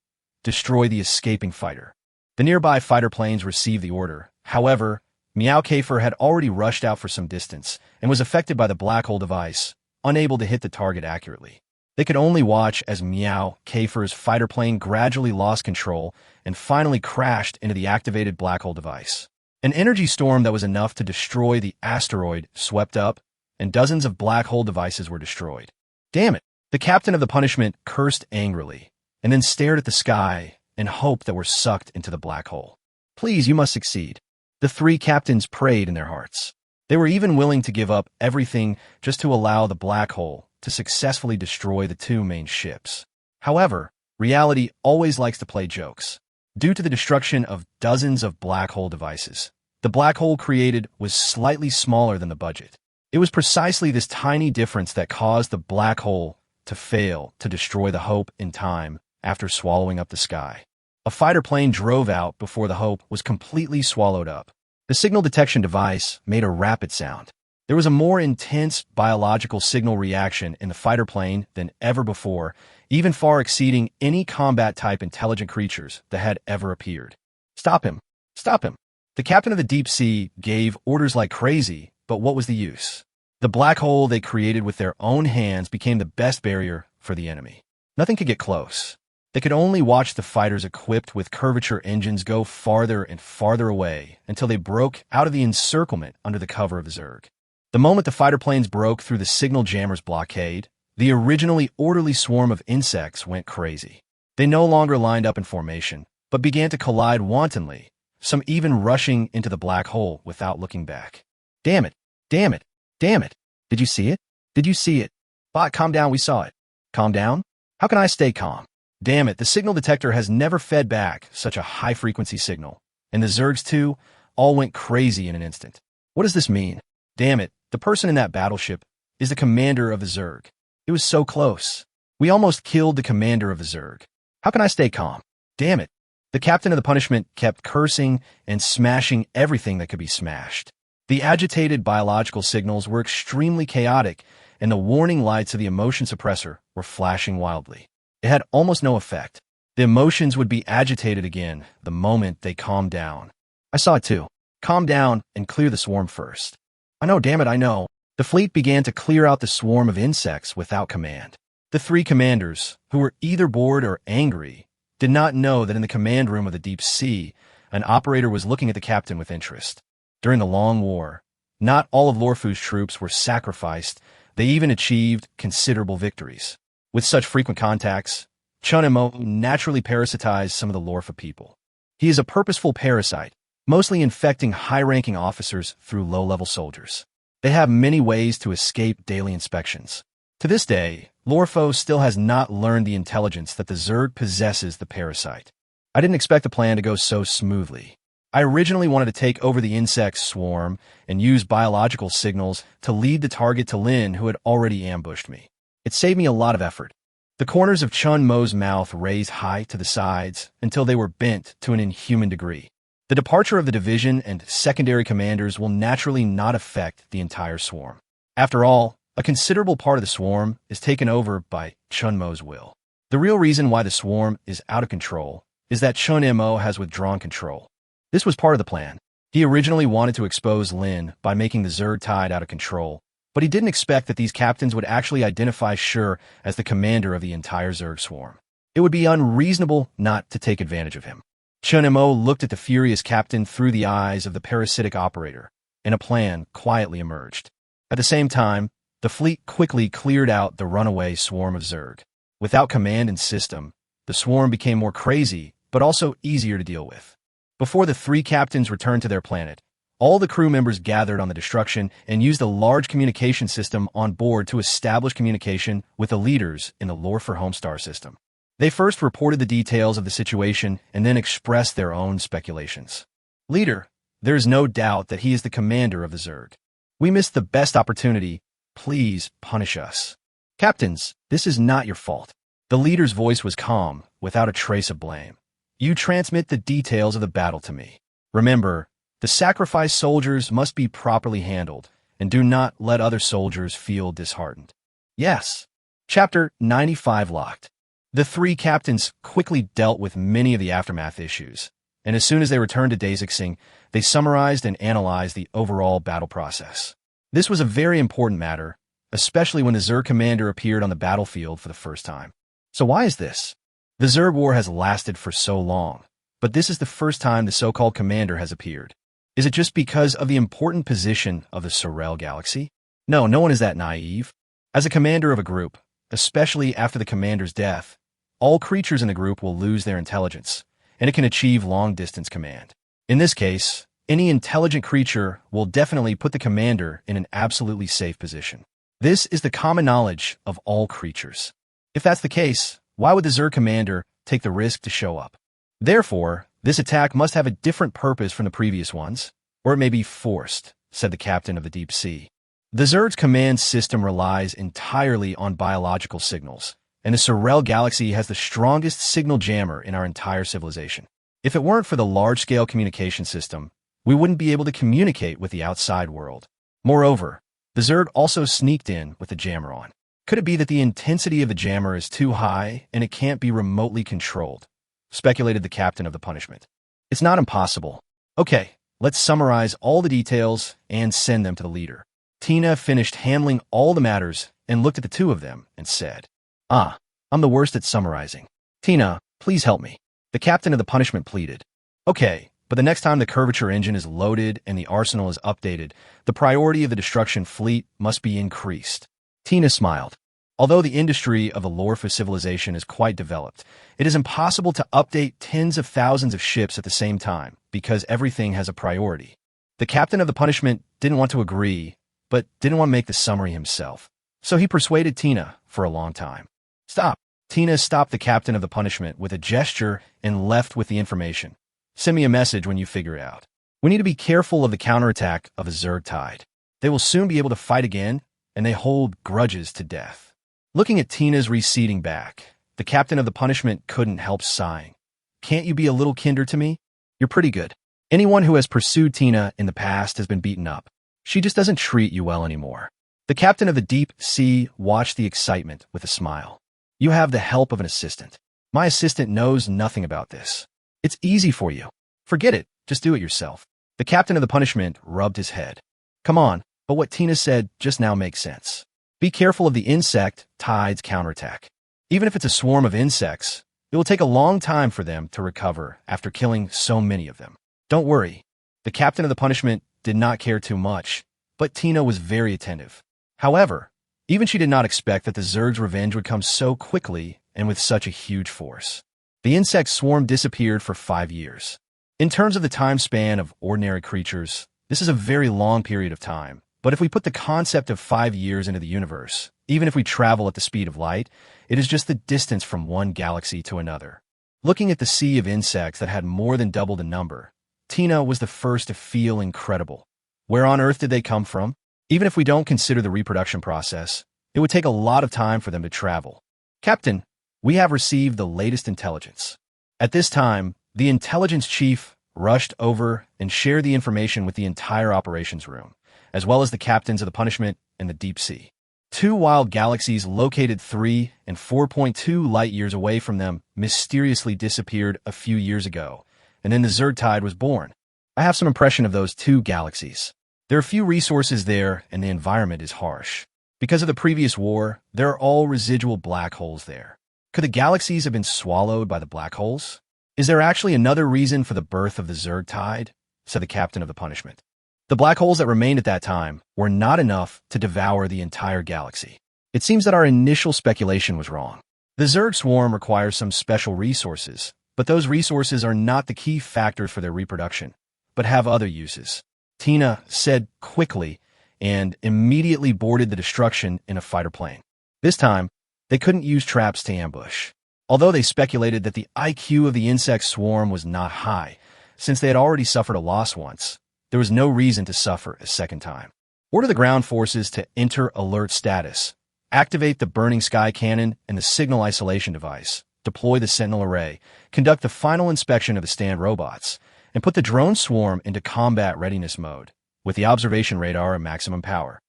"Destroy the escaping fighter." The nearby fighter planes received the order. However, Miao Kafer had already rushed out for some distance and was affected by the black hole device, unable to hit the target accurately. They could only watch as Miao Kafer's fighter plane gradually lost control and finally crashed into the activated black hole device. An energy storm that was enough to destroy the asteroid swept up, and dozens of black hole devices were destroyed. Damn it! The captain of the punishment cursed angrily, and then stared at the sky and hoped that we're sucked into the black hole. "Please, you must succeed." The three captains prayed in their hearts. They were even willing to give up everything just to allow the black hole to successfully destroy the two main ships. However, reality always likes to play jokes. Due to the destruction of dozens of black hole devices, the black hole created was slightly smaller than the budget. It was precisely this tiny difference that caused the black hole to fail to destroy the Hope in time after swallowing up the sky. A fighter plane drove out before the Hope was completely swallowed up. The signal detection device made a rapid sound. There was a more intense biological signal reaction in the fighter plane than ever before, even far exceeding any combat-type intelligent creatures that had ever appeared. Stop him! Stop him! The captain of the deep sea gave orders like crazy, but what was the use? The black hole they created with their own hands became the best barrier for the enemy. Nothing could get close. They could only watch the fighters equipped with curvature engines go farther and farther away until they broke out of the encirclement under the cover of the Zerg. The moment the fighter planes broke through the signal jammer's blockade, the originally orderly swarm of insects went crazy. They no longer lined up in formation, but began to collide wantonly, some even rushing into the black hole without looking back. Damn it! Damn it! Damn it! Did you see it? Did you see it? Bot, calm down, we saw it. Calm down? How can I stay calm? Damn it, the signal detector has never fed back such a high-frequency signal, and the Zergs, too, all went crazy in an instant. What does this mean? Damn it, the person in that battleship is the commander of the Zerg. It was so close. We almost killed the commander of the Zerg. How can I stay calm? Damn it. The captain of the punishment kept cursing and smashing everything that could be smashed. The agitated biological signals were extremely chaotic, and the warning lights of the emotion suppressor were flashing wildly. It had almost no effect. The emotions would be agitated again the moment they calmed down. I saw it too. Calm down and clear the swarm first. I know, damn it, I know. The fleet began to clear out the swarm of insects without command. The three commanders, who were either bored or angry, did not know that in the command room of the deep sea, an operator was looking at the captain with interest. During the Long War, not all of Lorfu's troops were sacrificed. They even achieved considerable victories. With such frequent contacts, Chun Mo naturally parasitized some of the Lorfa people. He is a purposeful parasite, mostly infecting high-ranking officers through low-level soldiers. They have many ways to escape daily inspections. To this day, Lorfo still has not learned the intelligence that the Zerg possesses the parasite. I didn't expect the plan to go so smoothly. I originally wanted to take over the insect swarm and use biological signals to lead the target to Lin, who had already ambushed me. It saved me a lot of effort. The corners of Chun Mo's mouth raised high to the sides until they were bent to an inhuman degree. The departure of the division and secondary commanders will naturally not affect the entire swarm. After all, a considerable part of the swarm is taken over by Chun Mo's will. The real reason why the swarm is out of control is that Chun Mo has withdrawn control. This was part of the plan. He originally wanted to expose Lin by making the Zerg tide out of control, but he didn't expect that these captains would actually identify Shur as the commander of the entire Zerg swarm. It would be unreasonable not to take advantage of him. Chun Mo looked at the furious captain through the eyes of the parasitic operator, and a plan quietly emerged. At the same time, the fleet quickly cleared out the runaway swarm of Zerg. Without command and system, the swarm became more crazy, but also easier to deal with. Before the three captains returned to their planet, all the crew members gathered on the destruction and used a large communication system on board to establish communication with the leaders in the Lorfer Homestar system. They first reported the details of the situation and then expressed their own speculations. Leader, there is no doubt that he is the commander of the Zerg. We missed the best opportunity. Please punish us. Captains, this is not your fault. The leader's voice was calm, without a trace of blame. You transmit the details of the battle to me. Remember, the sacrificed soldiers must be properly handled, and do not let other soldiers feel disheartened. Yes. Chapter 95 locked. The three captains quickly dealt with many of the aftermath issues, and as soon as they returned to Description, they summarized and analyzed the overall battle process. This was a very important matter, especially when the Zerg commander appeared on the battlefield for the first time. So why is this? The Zerg war has lasted for so long, but this is the first time the so-called commander has appeared. Is it just because of the important position of the Sorel galaxy? No, no one is that naive. As a commander of a group, especially after the commander's death, all creatures in the group will lose their intelligence, and it can achieve long-distance command. In this case, any intelligent creature will definitely put the commander in an absolutely safe position. This is the common knowledge of all creatures. If that's the case, why would the Zerg commander take the risk to show up? Therefore, this attack must have a different purpose from the previous ones, or it may be forced, said the captain of the deep sea. The Zerg's command system relies entirely on biological signals, and the Sorel galaxy has the strongest signal jammer in our entire civilization. If it weren't for the large-scale communication system, we wouldn't be able to communicate with the outside world. Moreover, the Zerg also sneaked in with the jammer on. Could it be that the intensity of the jammer is too high and it can't be remotely controlled? Speculated the captain of the punishment. It's not impossible. Okay, let's summarize all the details and send them to the leader. Tina finished handling all the matters and looked at the two of them and said, I'm the worst at summarizing. Tina, please help me. The captain of the punishment pleaded. Okay, but the next time the curvature engine is loaded and the arsenal is updated, the priority of the destruction fleet must be increased. Tina smiled. Although the industry of the lore for civilization is quite developed, it is impossible to update tens of thousands of ships at the same time because everything has a priority. The captain of the punishment didn't want to agree, but didn't want to make the summary himself. So he persuaded Tina for a long time. Stop. Tina stopped the captain of the punishment with a gesture and left with the information. Send me a message when you figure it out. We need to be careful of the counterattack of a Zerg tide. They will soon be able to fight again, and they hold grudges to death. Looking at Tina's receding back, the captain of the punishment couldn't help sighing. Can't you be a little kinder to me? You're pretty good. Anyone who has pursued Tina in the past has been beaten up. She just doesn't treat you well anymore. The captain of the deep sea watched the excitement with a smile. You have the help of an assistant. My assistant knows nothing about this. It's easy for you. Forget it. Just do it yourself. The captain of the punishment rubbed his head. Come on, but what Tina said just now makes sense. Be careful of the insect tide's counterattack. Even if it's a swarm of insects, it will take a long time for them to recover after killing so many of them. Don't worry. The captain of the punishment did not care too much, but Tina was very attentive. However, even she did not expect that the Zerg's revenge would come so quickly and with such a huge force. The insect swarm disappeared for 5 years. In terms of the time span of ordinary creatures, this is a very long period of time. But if we put the concept of 5 years into the universe, even if we travel at the speed of light, it is just the distance from one galaxy to another. Looking at the sea of insects that had more than doubled in number, Tina was the first to feel incredible. Where on Earth did they come from? Even if we don't consider the reproduction process, it would take a lot of time for them to travel. Captain, we have received the latest intelligence. At this time, the intelligence chief rushed over and shared the information with the entire operations room, as well as the captains of the punishment and the deep sea. 2 wild galaxies located 3 and 4.2 light-years away from them mysteriously disappeared a few years ago, and then the Zerg tide was born. I have some impression of those 2 galaxies. There are few resources there, and the environment is harsh. Because of the previous war, there are all residual black holes there. Could the galaxies have been swallowed by the black holes? Is there actually another reason for the birth of the Zerg tide? Said the captain of the punishment. The black holes that remained at that time were not enough to devour the entire galaxy. It seems that our initial speculation was wrong. The Zerg swarm requires some special resources, but those resources are not the key factors for their reproduction, but have other uses. Tina said quickly and immediately boarded the destruction in a fighter plane. This time, they couldn't use traps to ambush. Although they speculated that the IQ of the insect swarm was not high, since they had already suffered a loss once, there was no reason to suffer a second time. Order the ground forces to enter alert status. Activate the burning sky cannon and the signal isolation device. Deploy the sentinel array. Conduct the final inspection of the stand robots. And put the drone swarm into combat readiness mode, with the observation radar at maximum power.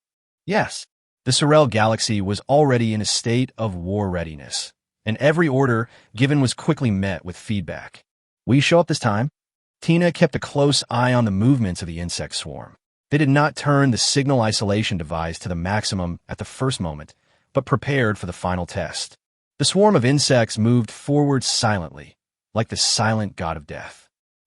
Yes, the Sorel galaxy was already in a state of war readiness, and every order given was quickly met with feedback. Will you show up this time? Tina kept a close eye on the movements of the insect swarm. They did not turn the signal isolation device to the maximum at the first moment, but prepared for the final test. The swarm of insects moved forward silently, like the silent god of death.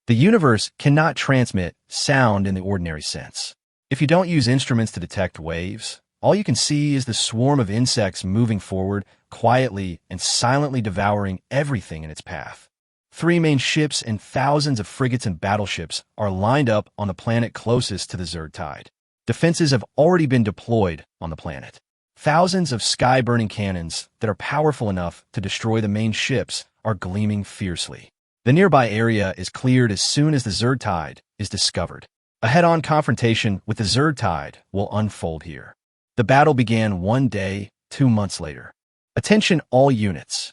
The universe cannot transmit sound in the ordinary sense. If you don't use instruments to detect waves, all you can see is the swarm of insects moving forward, quietly and silently devouring everything in its path. 3 main ships and thousands of frigates and battleships are lined up on the planet closest to the Zerg tide. Defenses have already been deployed on the planet. Thousands of sky-burning cannons that are powerful enough to destroy the main ships are gleaming fiercely. The nearby area is cleared as soon as the Zerg Tide is discovered. A head-on confrontation with the Zerg Tide will unfold here. The battle began 1 day, 2 months later. Attention all units.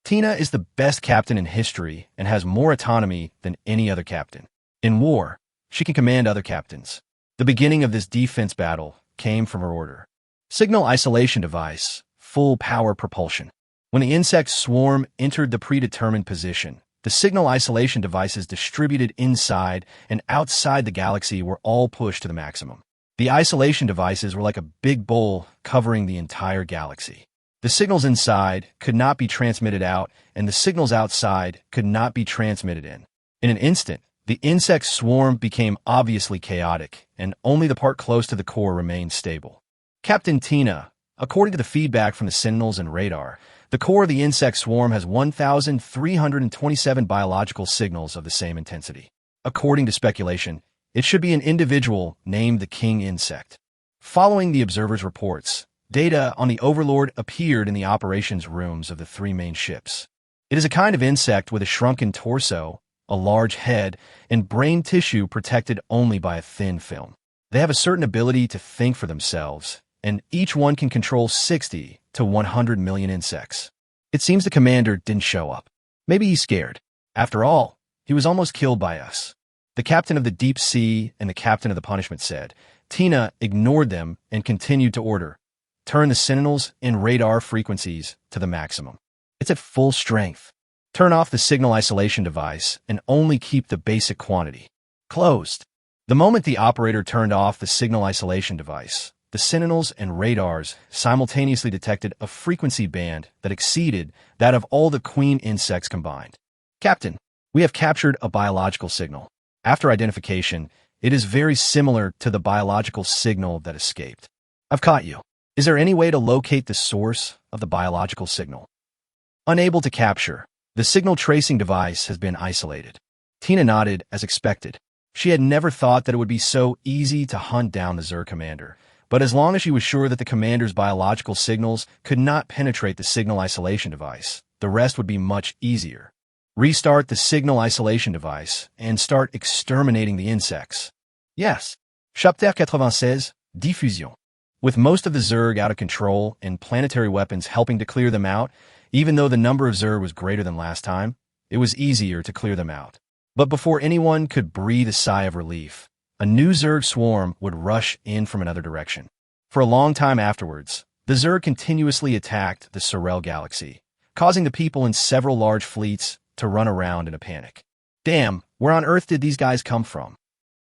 Tina is the best captain in history and has more autonomy than any other captain. In war, she can command other captains. The beginning of this defense battle came from her order. Signal isolation device, full power propulsion. When the insect swarm entered the predetermined position, the signal isolation devices distributed inside and outside the galaxy were all pushed to the maximum. The isolation devices were like a big bowl covering the entire galaxy. The signals inside could not be transmitted out, and the signals outside could not be transmitted in. In an instant, the insect swarm became obviously chaotic, and only the part close to the core remained stable. Captain Tina, according to the feedback from the Sentinels and radar, the core of the insect swarm has 1,327 biological signals of the same intensity. According to speculation, it should be an individual named the King Insect. Following the observers' reports, data on the Overlord appeared in the operations rooms of the 3 main ships. It is a kind of insect with a shrunken torso, a large head, and brain tissue protected only by a thin film. They have a certain ability to think for themselves, and each one can control 60 to 100 million insects. It seems the commander didn't show up. Maybe he's scared. After all, he was almost killed by us. The captain of the Deep Sea and the captain of the Punishment said. Tina ignored them and continued to order. Turn the Sentinels and radar frequencies to the maximum. It's at full strength. Turn off the signal isolation device and only keep the basic quantity. Closed. The moment the operator turned off the signal isolation device, the Sentinels and radars simultaneously detected a frequency band that exceeded that of all the queen insects combined. Captain, we have captured a biological signal. After identification, it is very similar to the biological signal that escaped. I've caught you. Is there any way to locate the source of the biological signal? Unable to capture, the signal tracing device has been isolated. Tina nodded as expected. She had never thought that it would be so easy to hunt down the Zerg commander, but as long as she was sure that the commander's biological signals could not penetrate the signal isolation device, the rest would be much easier. Restart the signal isolation device and start exterminating the insects. Yes. Chapitre 96, Diffusion. With most of the Zerg out of control and planetary weapons helping to clear them out, even though the number of Zerg was greater than last time, it was easier to clear them out. But before anyone could breathe a sigh of relief, a new Zerg swarm would rush in from another direction. For a long time afterwards, the Zerg continuously attacked the Sorel galaxy, causing the people in several large fleets to run around in a panic. Damn, where on earth did these guys come from?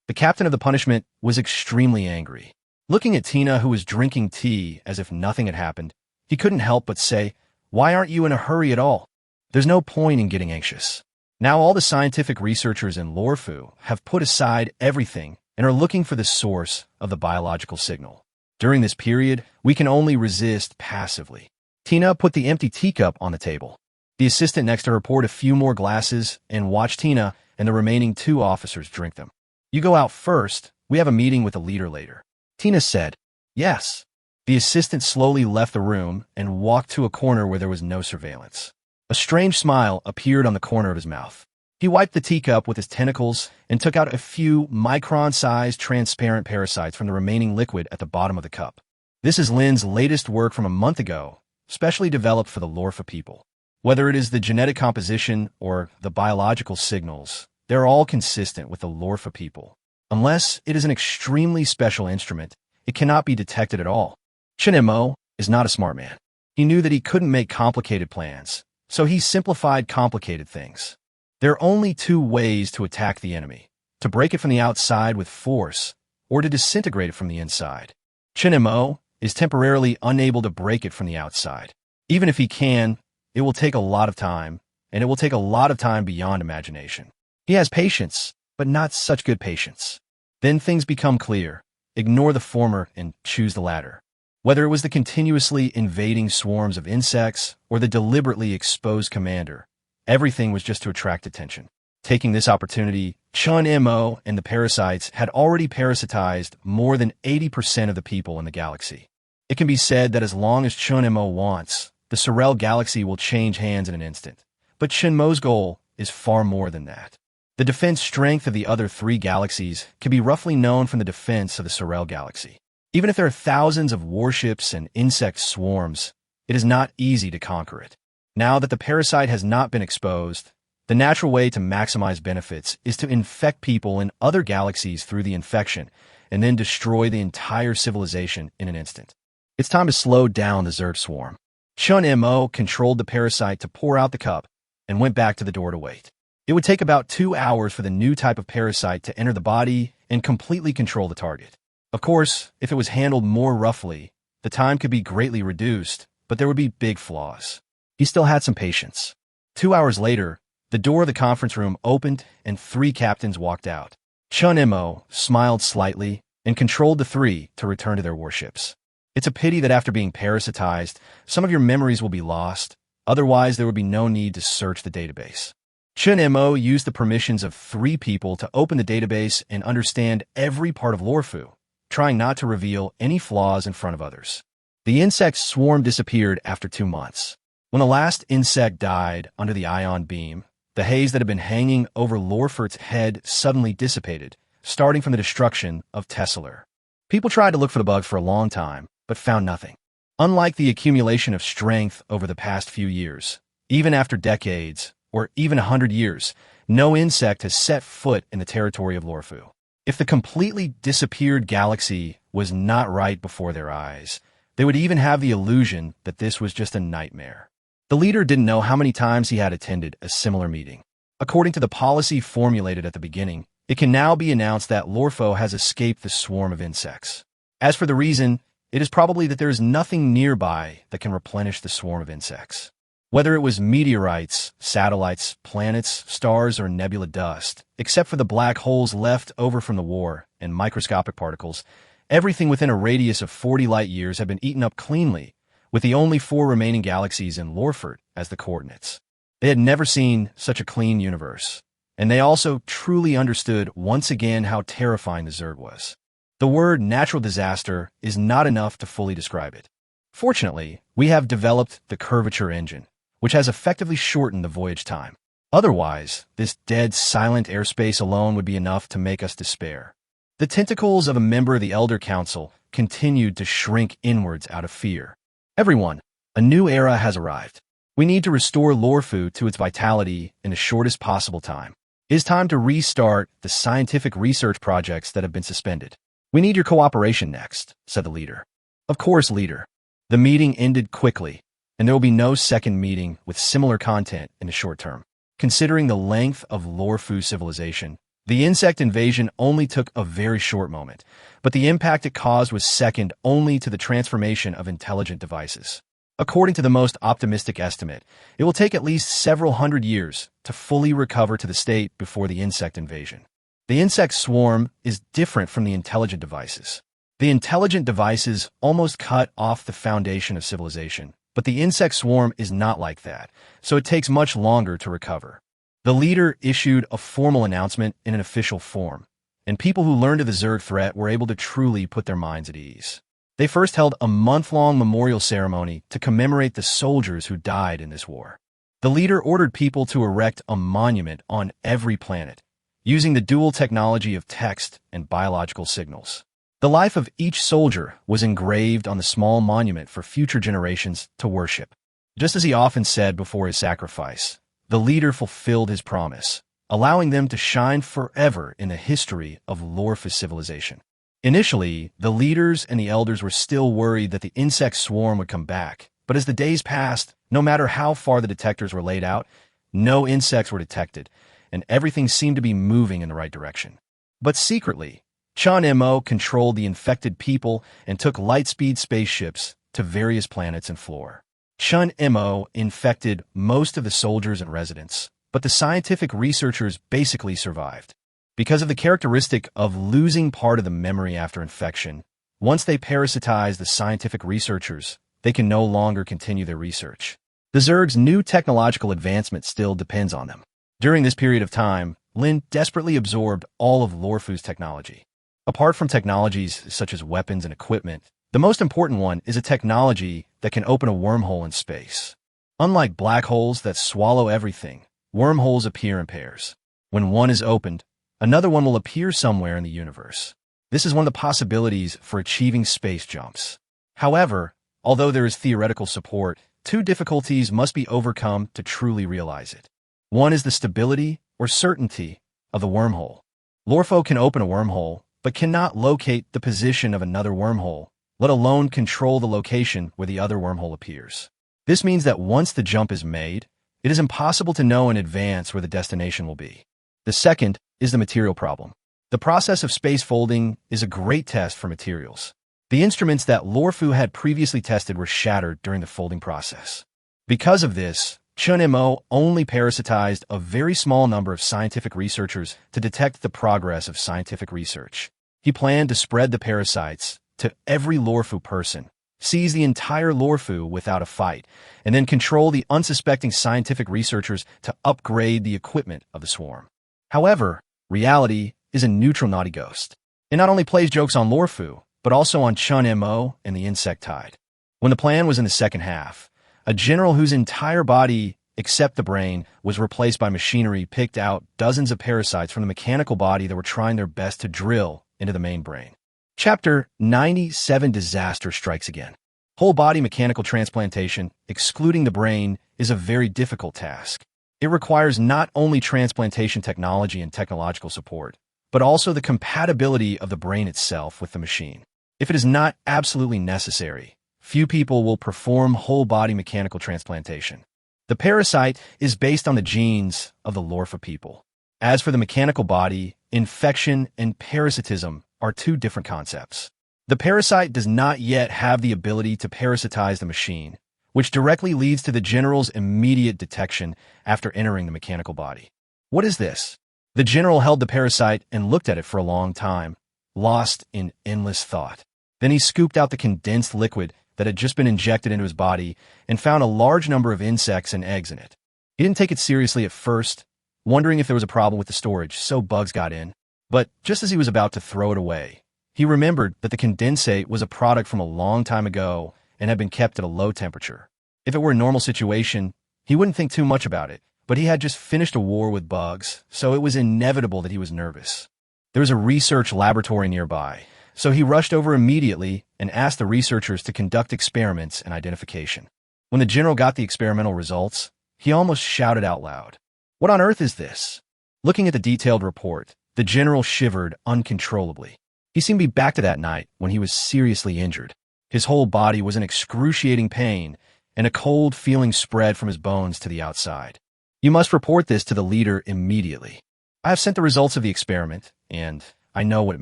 The captain of the Punishment was extremely angry. Looking at Tina, who was drinking tea as if nothing had happened, he couldn't help but say, "Why aren't you in a hurry at all? There's no point in getting anxious." Now all the scientific researchers in Lorfu have put aside everything and are looking for the source of the biological signal. During this period, we can only resist passively. Tina put the empty teacup on the table. The assistant next to her poured a few more glasses and watched Tina and the remaining 2 officers drink them. "You go out first. We have a meeting with the leader later." Tina said, "Yes." The assistant slowly left the room and walked to a corner where there was no surveillance. A strange smile appeared on the corner of his mouth. He wiped the teacup with his tentacles and took out a few micron-sized transparent parasites from the remaining liquid at the bottom of the cup. This is Lin's latest work from a month ago, specially developed for the Lorfa people. Whether it is the genetic composition or the biological signals, they're all consistent with the Lorfa people. Unless it is an extremely special instrument, it cannot be detected at all. Chun Mo is not a smart man. He knew that he couldn't make complicated plans, so he simplified complicated things. There are only 2 ways to attack the enemy: to break it from the outside with force, or to disintegrate it from the inside. Chun Mo is temporarily unable to break it from the outside. Even if he can, it will take a lot of time, and it will take a lot of time beyond imagination. He has patience, but not such good patience. Then things become clear. Ignore the former and choose the latter. Whether it was the continuously invading swarms of insects or the deliberately exposed commander, everything was just to attract attention. Taking this opportunity, Chun Mo and the parasites had already parasitized more than 80% of the people in the galaxy. It can be said that as long as Chun Mo wants, the Sorel galaxy will change hands in an instant. But Chun Mo's goal is far more than that. The defense strength of the other three galaxies can be roughly known from the defense of the Sorel galaxy. Even if there are thousands of warships and insect swarms, it is not easy to conquer it. Now that the parasite has not been exposed, the natural way to maximize benefits is to infect people in other galaxies through the infection and then destroy the entire civilization in an instant. It's time to slow down the Zerg swarm. Chun Mo controlled the parasite to pour out the cup and went back to the door to wait. It would take about 2 hours for the new type of parasite to enter the body and completely control the target. Of course, if it was handled more roughly, the time could be greatly reduced, but there would be big flaws. He still had some patience. 2 hours later, the door of the conference room opened and 3 captains walked out. Chun Mo smiled slightly and controlled the 3 to return to their warships. It's a pity that after being parasitized, some of your memories will be lost. Otherwise, there would be no need to search the database. Chun Mo used the permissions of 3 people to open the database and understand every part of Lorfu, trying not to reveal any flaws in front of others. The insect swarm disappeared after 2 months. When the last insect died under the ion beam, the haze that had been hanging over Lorfert's head suddenly dissipated, starting from the destruction of Tesseler. People tried to look for the bug for a long time, but found nothing. Unlike the accumulation of strength over the past few years, even after decades, or even 100 years, no insect has set foot in the territory of Lorfu. If the completely disappeared galaxy was not right before their eyes, they would even have the illusion that this was just a nightmare. The leader didn't know how many times he had attended a similar meeting. According to the policy formulated at the beginning, it can now be announced that Lorfu has escaped the swarm of insects. As for the reason, it is probably that there is nothing nearby that can replenish the swarm of insects. Whether it was meteorites, satellites, planets, stars, or nebula dust, except for the black holes left over from the war and microscopic particles, everything within a radius of 40 light years had been eaten up cleanly, with the only 4 remaining galaxies in Lorfert as the coordinates. They had never seen such a clean universe, and they also truly understood once again how terrifying the Zerg was. The word natural disaster is not enough to fully describe it. Fortunately, we have developed the curvature engine, which has effectively shortened the voyage time. Otherwise, this dead, silent airspace alone would be enough to make us despair. The tentacles of a member of the Elder Council continued to shrink inwards out of fear. Everyone, a new era has arrived. We need to restore Lorfu to its vitality in the shortest possible time. It is time to restart the scientific research projects that have been suspended. We need your cooperation next, said the leader. Of course, leader. The meeting ended quickly, and there will be no second meeting with similar content in the short term. Considering the length of Lorfu civilization, the insect invasion only took a very short moment, but the impact it caused was second only to the transformation of intelligent devices. According to the most optimistic estimate, it will take at least several hundred years to fully recover to the state before the insect invasion. The insect swarm is different from the intelligent devices. The intelligent devices almost cut off the foundation of civilization, but the insect swarm is not like that, so it takes much longer to recover. The leader issued a formal announcement in an official form, and people who learned of the Zerg threat were able to truly put their minds at ease. They first held a month-long memorial ceremony to commemorate the soldiers who died in this war. The leader ordered people to erect a monument on every planet, using the dual technology of text and biological signals. The life of each soldier was engraved on the small monument for future generations to worship. Just as he often said before his sacrifice, the leader fulfilled his promise, allowing them to shine forever in the history of Lorfu civilization. Initially, the leaders and the elders were still worried that the insect swarm would come back, but as the days passed, no matter how far the detectors were laid out, no insects were detected, and everything seemed to be moving in the right direction. But secretly, Chun Mo controlled the infected people and took light-speed spaceships to various planets and Floor. Chun Mo infected most of the soldiers and residents, but the scientific researchers basically survived. Because of the characteristic of losing part of the memory after infection, once they parasitize the scientific researchers, they can no longer continue their research. The Zerg's new technological advancement still depends on them. During this period of time, Lin desperately absorbed all of Lorfu's technology. Apart from technologies such as weapons and equipment, The most important one is a technology that can open a wormhole in space. Unlike black holes that swallow everything, wormholes appear in pairs. When one is opened, another one will appear somewhere in the universe. This is one of the possibilities for achieving space jumps. However, although there is theoretical support, two difficulties must be overcome to truly realize it. One is the stability or certainty of the wormhole. Lorfo can open a wormhole, but cannot locate the position of another wormhole, let alone control the location where the other wormhole appears. This means that once the jump is made, it is impossible to know in advance where the destination will be. The second is the material problem. The process of space folding is a great test for materials. The instruments that Lorfu had previously tested were shattered during the folding process. Because of this, Chun Mo only parasitized a very small number of scientific researchers to detect the progress of scientific research. He planned to spread the parasites to every Lorfu person, seize the entire Lorfu without a fight, and then control the unsuspecting scientific researchers to upgrade the equipment of the swarm. However, reality is a neutral naughty ghost. It not only plays jokes on Lorfu, but also on Chun Mo and the insect tide. When the plan was in the second half, a general whose entire body, except the brain, was replaced by machinery picked out dozens of parasites from the mechanical body that were trying their best to drill into the main brain. Chapter 97 Disaster Strikes Again. Whole body mechanical transplantation, excluding the brain, is a very difficult task. It requires not only transplantation technology and technological support, but also the compatibility of the brain itself with the machine. If it is not absolutely necessary, few people will perform whole-body mechanical transplantation. The parasite is based on the genes of the Lorfa people. As for the mechanical body, infection and parasitism are two different concepts. The parasite does not yet have the ability to parasitize the machine, which directly leads to the general's immediate detection after entering the mechanical body. What is this? The general held the parasite and looked at it for a long time, lost in endless thought. Then he scooped out the condensed liquid that had just been injected into his body and found a large number of insects and eggs in it. He didn't take it seriously at first, wondering if there was a problem with the storage, so bugs got in. But just as he was about to throw it away, he remembered that the condensate was a product from a long time ago and had been kept at a low temperature. If it were a normal situation, he wouldn't think too much about it, but he had just finished a war with bugs, so it was inevitable that he was nervous. There was a research laboratory nearby, so he rushed over immediately and asked the researchers to conduct experiments and identification. When the general got the experimental results, he almost shouted out loud, "What on earth is this?" Looking at the detailed report, the general shivered uncontrollably. He seemed to be back to that night when he was seriously injured. His whole body was in excruciating pain, and a cold feeling spread from his bones to the outside. "You must report this to the leader immediately. I have sent the results of the experiment, and I know what it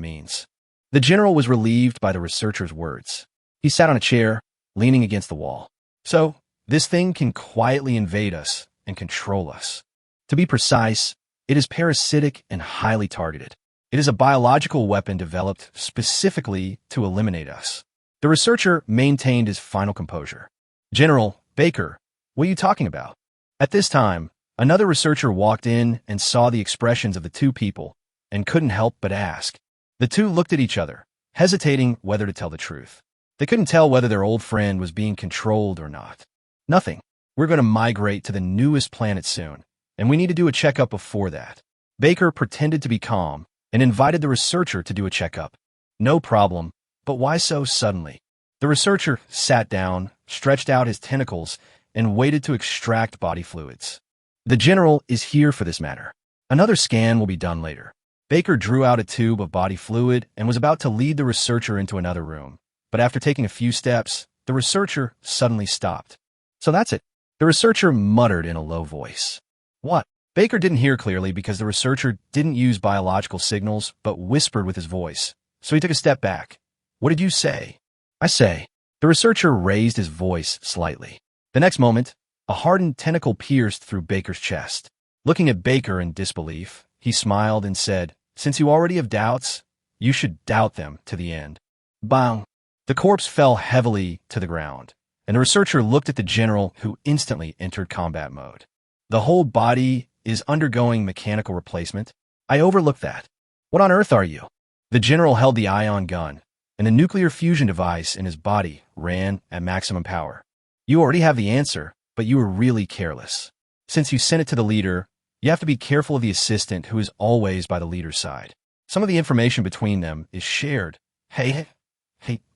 means." The general was relieved by the researcher's words. He sat on a chair, leaning against the wall. "So, this thing can quietly invade us and control us. To be precise, it is parasitic and highly targeted. It is a biological weapon developed specifically to eliminate us." The researcher maintained his final composure. "General Baker, what are you talking about?" At this time, another researcher walked in and saw the expressions of the two people and couldn't help but ask. The two looked at each other, hesitating whether to tell the truth. They couldn't tell whether their old friend was being controlled or not. "Nothing. We're going to migrate to the newest planet soon, and we need to do a checkup before that." Baker pretended to be calm and invited the researcher to do a checkup. "No problem, but why so suddenly?" The researcher sat down, stretched out his tentacles, and waited to extract body fluids. "The general is here for this matter. Another scan will be done later." Baker drew out a tube of body fluid and was about to lead the researcher into another room, but after taking a few steps, the researcher suddenly stopped. "So that's it," the researcher muttered in a low voice. "What?" Baker didn't hear clearly because the researcher didn't use biological signals but whispered with his voice, so he took a step back. "What did you say?" "I say." The researcher raised his voice slightly. The next moment, a hardened tentacle pierced through Baker's chest. Looking at Baker in disbelief, he smiled and said, "Since you already have doubts, you should doubt them to the end." Bang! The corpse fell heavily to the ground, and the researcher looked at the general, who instantly entered combat mode. "The whole body is undergoing mechanical replacement. I overlooked that. What on earth are you?" The general held the ion gun, and the nuclear fusion device in his body ran at maximum power. You already have the answer, but you were really careless. Since you sent it to the leader, you have to be careful of the assistant who is always by the leader's side. Some of the information between them is shared. Hey,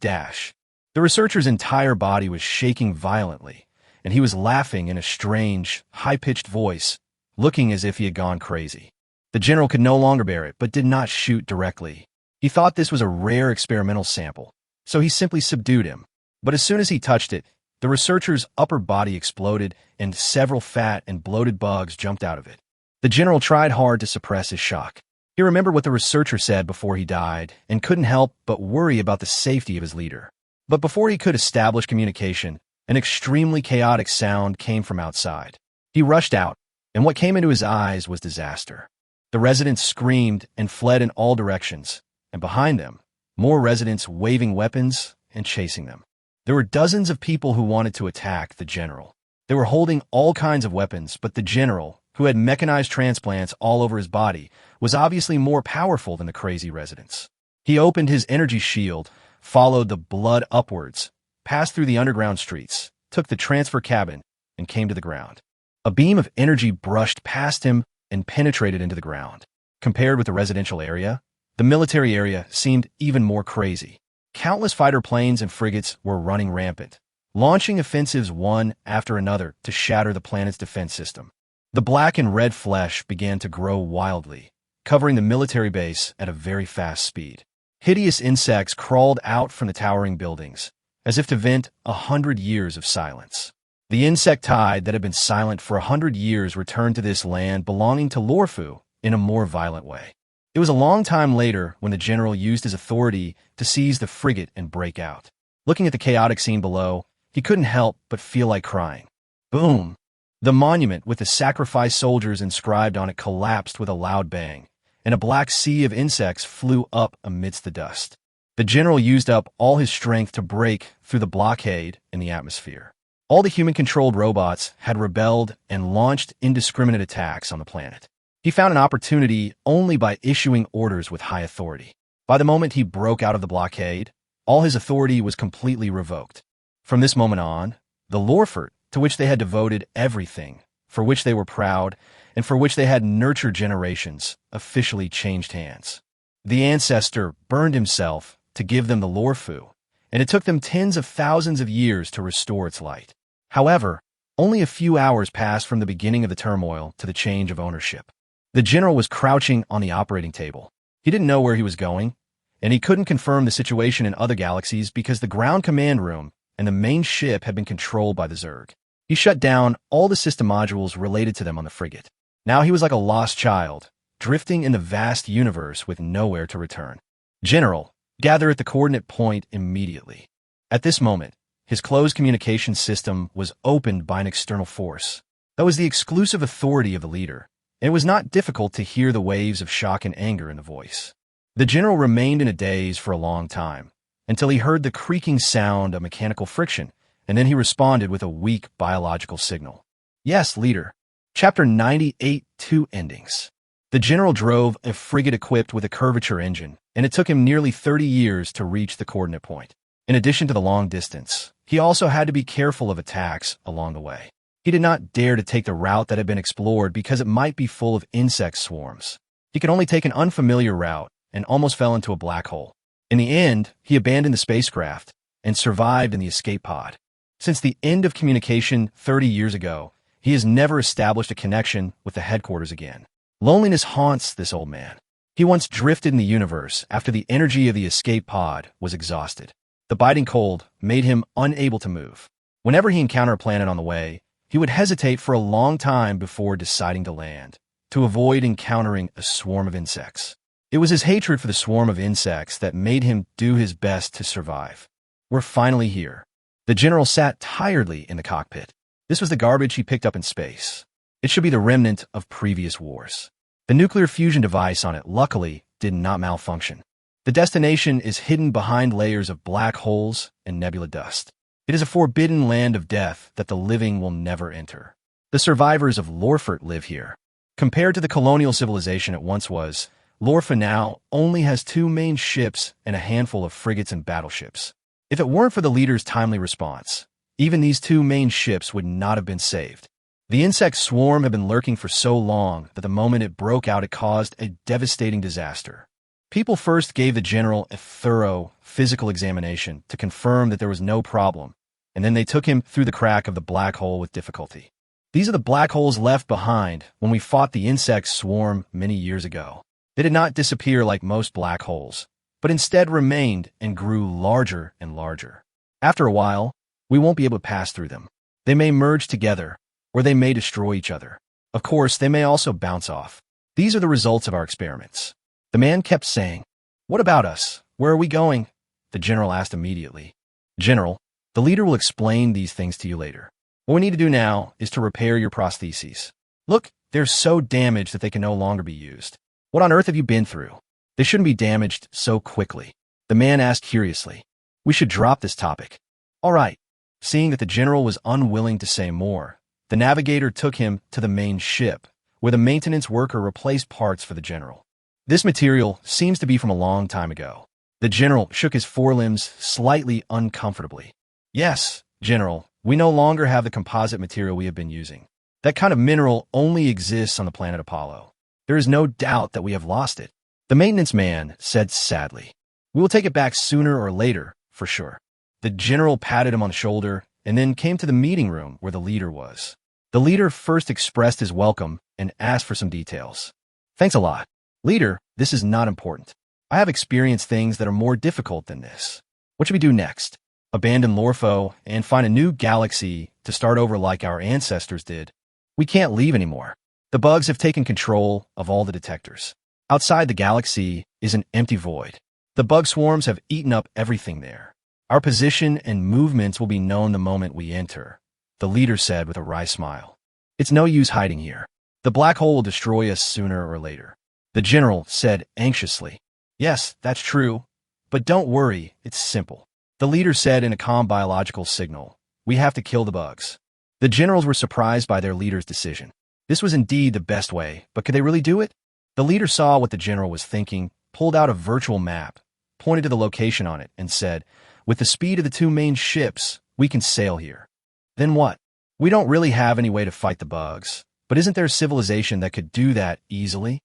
dash. The researcher's entire body was shaking violently, and he was laughing in a strange, high-pitched voice, looking as if he had gone crazy. The general could no longer bear it, but did not shoot directly. He thought this was a rare experimental sample, so he simply subdued him. But as soon as he touched it, the researcher's upper body exploded, and several fat and bloated bugs jumped out of it. The general tried hard to suppress his shock. He remembered what the researcher said before he died, and couldn't help but worry about the safety of his leader. But before he could establish communication, an extremely chaotic sound came from outside. He rushed out, and what came into his eyes was disaster. The residents screamed and fled in all directions, and behind them, more residents waving weapons and chasing them. There were dozens of people who wanted to attack the general. They were holding all kinds of weapons, but the general, who had mechanized transplants all over his body, was obviously more powerful than the crazy residents. He opened his energy shield, followed the blood upwards, passed through the underground streets, took the transfer cabin, and came to the ground. A beam of energy brushed past him and penetrated into the ground. Compared with the residential area, the military area seemed even more crazy. Countless fighter planes and frigates were running rampant, launching offensives one after another to shatter the planet's defense system. The black and red flesh began to grow wildly, covering the military base at a very fast speed. Hideous insects crawled out from the towering buildings, as if to vent 100 years of silence. The insect tide that had been silent for 100 years returned to this land belonging to Lorfu in a more violent way. It was a long time later when the general used his authority to seize the frigate and break out. Looking at the chaotic scene below, he couldn't help but feel like crying. Boom! The monument with the sacrificed soldiers inscribed on it collapsed with a loud bang, and a black sea of insects flew up amidst the dust. The general used up all his strength to break through the blockade in the atmosphere. All the human-controlled robots had rebelled and launched indiscriminate attacks on the planet. He found an opportunity only by issuing orders with high authority. By the moment he broke out of the blockade, all his authority was completely revoked. From this moment on, the Lorfort, to which they had devoted everything, for which they were proud, and for which they had nurtured generations, officially changed hands. The ancestor burned himself to give them the Lorfu, and it took them tens of thousands of years to restore its light. However, only a few hours passed from the beginning of the turmoil to the change of ownership. The general was crouching on the operating table. He didn't know where he was going, and he couldn't confirm the situation in other galaxies because the ground command room and the main ship had been controlled by the Zerg. He shut down all the system modules related to them on the frigate. Now he was like a lost child, drifting in the vast universe with nowhere to return. General, gather at the coordinate point immediately. At this moment, his closed communication system was opened by an external force. That was the exclusive authority of the leader, and it was not difficult to hear the waves of shock and anger in the voice. The general remained in a daze for a long time, until he heard the creaking sound of mechanical friction, and then he responded with a weak biological signal. Yes, leader. Chapter 98, 2 endings. The general drove a frigate equipped with a curvature engine, and it took him nearly 30 years to reach the coordinate point. In addition to the long distance, he also had to be careful of attacks along the way. He did not dare to take the route that had been explored because it might be full of insect swarms. He could only take an unfamiliar route and almost fell into a black hole. In the end, he abandoned the spacecraft and survived in the escape pod. Since the end of communication 30 years ago, he has never established a connection with the headquarters again. Loneliness haunts this old man. He once drifted in the universe after the energy of the escape pod was exhausted. The biting cold made him unable to move. Whenever he encountered a planet on the way, he would hesitate for a long time before deciding to land, to avoid encountering a swarm of insects. It was his hatred for the swarm of insects that made him do his best to survive. We're finally here. The general sat tiredly in the cockpit. This was the garbage he picked up in space. It should be the remnant of previous wars. The nuclear fusion device on it, luckily, did not malfunction. The destination is hidden behind layers of black holes and nebula dust. It is a forbidden land of death that the living will never enter. The survivors of Lorfort live here. Compared to the colonial civilization it once was, Lorfa now only has 2 main ships and a handful of frigates and battleships. If it weren't for the leader's timely response, even these 2 main ships would not have been saved. The insect swarm had been lurking for so long that the moment it broke out, it caused a devastating disaster. People first gave the general a thorough physical examination to confirm that there was no problem, and then they took him through the crack of the black hole with difficulty. These are the black holes left behind when we fought the insect swarm many years ago. They did not disappear like most black holes, but instead remained and grew larger and larger. After a while, we won't be able to pass through them. They may merge together, or they may destroy each other. Of course, they may also bounce off. These are the results of our experiments. The man kept saying, "What about us? Where are we going?" The general asked immediately. "General, the leader will explain these things to you later. What we need to do now is to repair your prostheses. Look, they're so damaged that they can no longer be used. What on earth have you been through? They shouldn't be damaged so quickly." The man asked curiously. "We should drop this topic." "All right." Seeing that the general was unwilling to say more, the navigator took him to the main ship, where the maintenance worker replaced parts for the general. "This material seems to be from a long time ago." The general shook his forelimbs slightly uncomfortably. "Yes, General, we no longer have the composite material we have been using. That kind of mineral only exists on the planet Apollo. There is no doubt that we have lost it." The maintenance man said sadly. "We will take it back sooner or later, for sure." The general patted him on the shoulder and then came to the meeting room where the leader was. The leader first expressed his welcome and asked for some details. "Thanks a lot. Leader, this is not important. I have experienced things that are more difficult than this. What should we do next? Abandon Lorfo and find a new galaxy to start over like our ancestors did? We can't leave anymore. The bugs have taken control of all the detectors. Outside the galaxy is an empty void. The bug swarms have eaten up everything there. Our position and movements will be known the moment we enter," the leader said with a wry smile. "It's no use hiding here. The black hole will destroy us sooner or later." The general said anxiously. "Yes, that's true, but don't worry, it's simple." The leader said in a calm biological signal, "We have to kill the bugs." The generals were surprised by their leader's decision. This was indeed the best way, but could they really do it? The leader saw what the general was thinking, pulled out a virtual map, pointed to the location on it, and said, "With the speed of the 2 main ships, we can sail here." "Then what? We don't really have any way to fight the bugs, but isn't there a civilization that could do that easily?"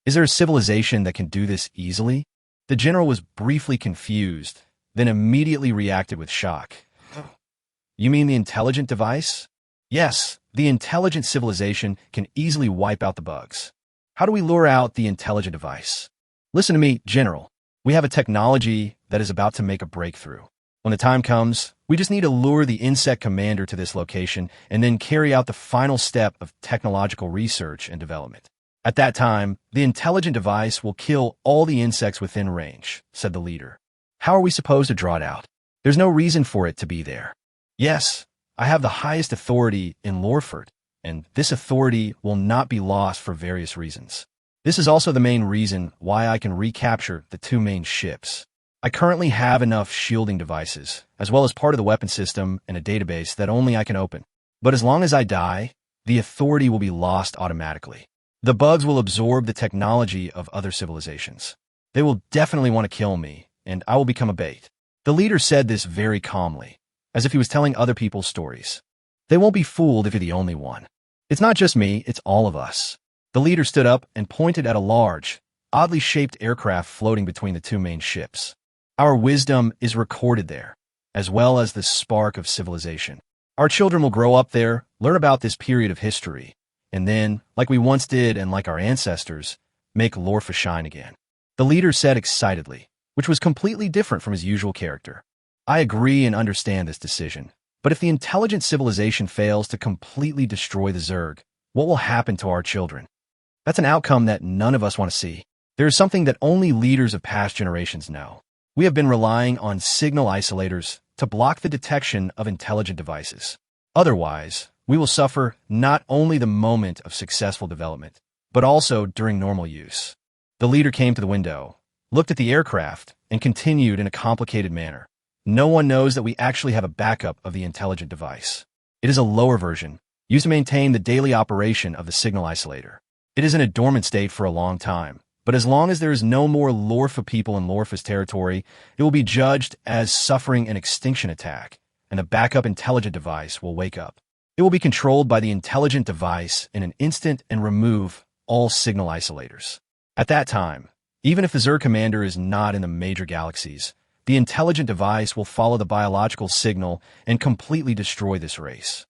"Is there a civilization that can do this easily?" The general was briefly confused, then immediately reacted with shock. "You mean the intelligent device?" "Yes, the intelligent civilization can easily wipe out the bugs." "How do we lure out the intelligent device?" "Listen to me, General. We have a technology that is about to make a breakthrough. When the time comes, we just need to lure the insect commander to this location and then carry out the final step of technological research and development. At that time, the intelligent device will kill all the insects within range," said the leader. "How are we supposed to draw it out? There's no reason for it to be there." "Yes, I have the highest authority in Lorford, and this authority will not be lost for various reasons. This is also the main reason why I can recapture the 2 main ships. I currently have enough shielding devices, as well as part of the weapon system and a database that only I can open. But as long as I die, the authority will be lost automatically. The bugs will absorb the technology of other civilizations. They will definitely want to kill me, and I will become a bait." The leader said this very calmly, as if he was telling other people's stories. "They won't be fooled if you're the only one. It's not just me, it's all of us." The leader stood up and pointed at a large, oddly shaped aircraft floating between the 2 main ships. "Our wisdom is recorded there, as well as the spark of civilization. Our children will grow up there, learn about this period of history, and then, like we once did and like our ancestors, make Lorfa shine again," the leader said excitedly, which was completely different from his usual character. "I agree and understand this decision, but if the intelligent civilization fails to completely destroy the Zerg, what will happen to our children? That's an outcome that none of us want to see. There is something that only leaders of past generations know. We have been relying on signal isolators to block the detection of intelligent devices. Otherwise, we will suffer not only the moment of successful development, but also during normal use." The leader came to the window, looked at the aircraft, and continued in a complicated manner. "No one knows that we actually have a backup of the intelligent device. It is a lower version, used to maintain the daily operation of the signal isolator. It is in a dormant state for a long time, But as long as there is no more Lorfa people in Lorfa's territory, it will be judged as suffering an extinction attack, and the backup intelligent device will wake up. It will be controlled by the intelligent device in an instant and remove all signal isolators. At that time, even if the Zerg commander is not in the major galaxies, the intelligent device will follow the biological signal and completely destroy this race.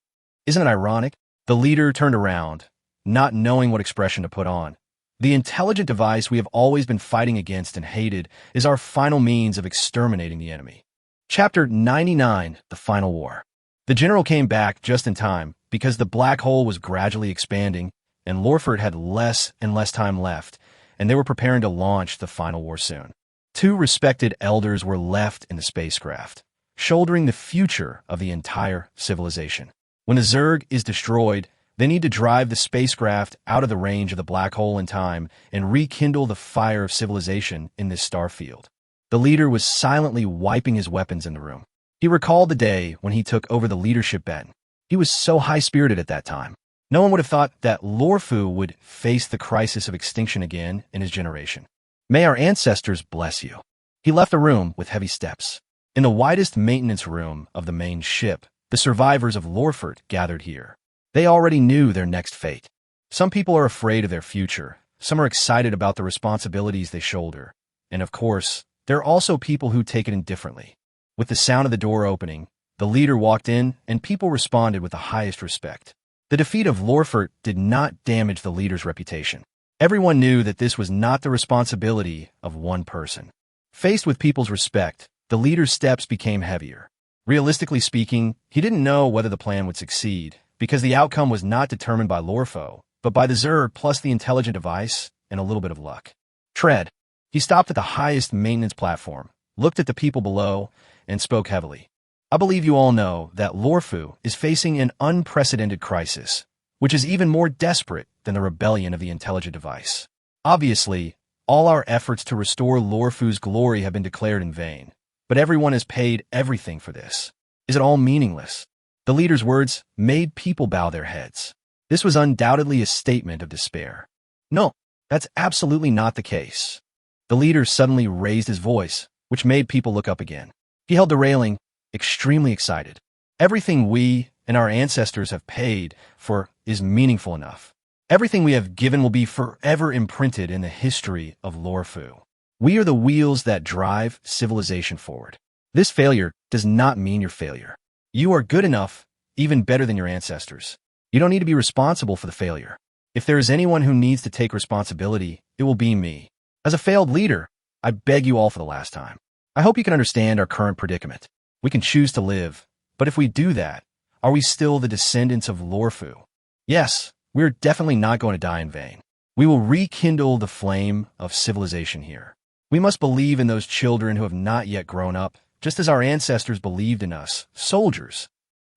Isn't it ironic? The leader turned around, not knowing what expression to put on. The intelligent device we have always been fighting against and hated is our final means of exterminating the enemy. Chapter 99, The Final War. The general came back just in time because the black hole was gradually expanding and Lorford had less and less time left, and they were preparing to launch the final war soon. 2 respected elders were left in the spacecraft, shouldering the future of the entire civilization. When the Zerg is destroyed, they need to drive the spacecraft out of the range of the black hole in time and rekindle the fire of civilization in this star field. The leader was silently wiping his weapons in the room. He recalled the day when he took over the leadership baton. He was so high-spirited at that time. No one would have thought that Lorfu would face the crisis of extinction again in his generation. May our ancestors bless you. He left the room with heavy steps. In the widest maintenance room of the main ship, the survivors of Lorford gathered here. They already knew their next fate. Some people are afraid of their future. Some are excited about the responsibilities they shoulder. And of course, there are also people who take it indifferently. With the sound of the door opening, the leader walked in and people responded with the highest respect. The defeat of Lorford did not damage the leader's reputation. Everyone knew that this was not the responsibility of one person. Faced with people's respect, the leader's steps became heavier. Realistically speaking, he didn't know whether the plan would succeed, because the outcome was not determined by Lorfo, but by the Zerg plus the intelligent device and a little bit of luck. Tread. He stopped at the highest maintenance platform, looked at the people below, and spoke heavily. I believe you all know that Lorfu is facing an unprecedented crisis, which is even more desperate than the rebellion of the intelligent device. Obviously, all our efforts to restore Lorfu's glory have been declared in vain, but everyone has paid everything for this. Is it all meaningless? The leader's words made people bow their heads. This was undoubtedly a statement of despair. No, that's absolutely not the case. The leader suddenly raised his voice, which made people look up again. He held the railing, extremely excited. Everything we and our ancestors have paid for is meaningful enough. Everything we have given will be forever imprinted in the history of Lorfu. We are the wheels that drive civilization forward. This failure does not mean your failure. You are good enough, even better than your ancestors. You don't need to be responsible for the failure. If there is anyone who needs to take responsibility, it will be me. As a failed leader, I beg you all for the last time. I hope you can understand our current predicament. We can choose to live, but if we do that, are we still the descendants of Lorfu? Yes, we're definitely not going to die in vain. We will rekindle the flame of civilization here. We must believe in those children who have not yet grown up, just as our ancestors believed in us, soldiers.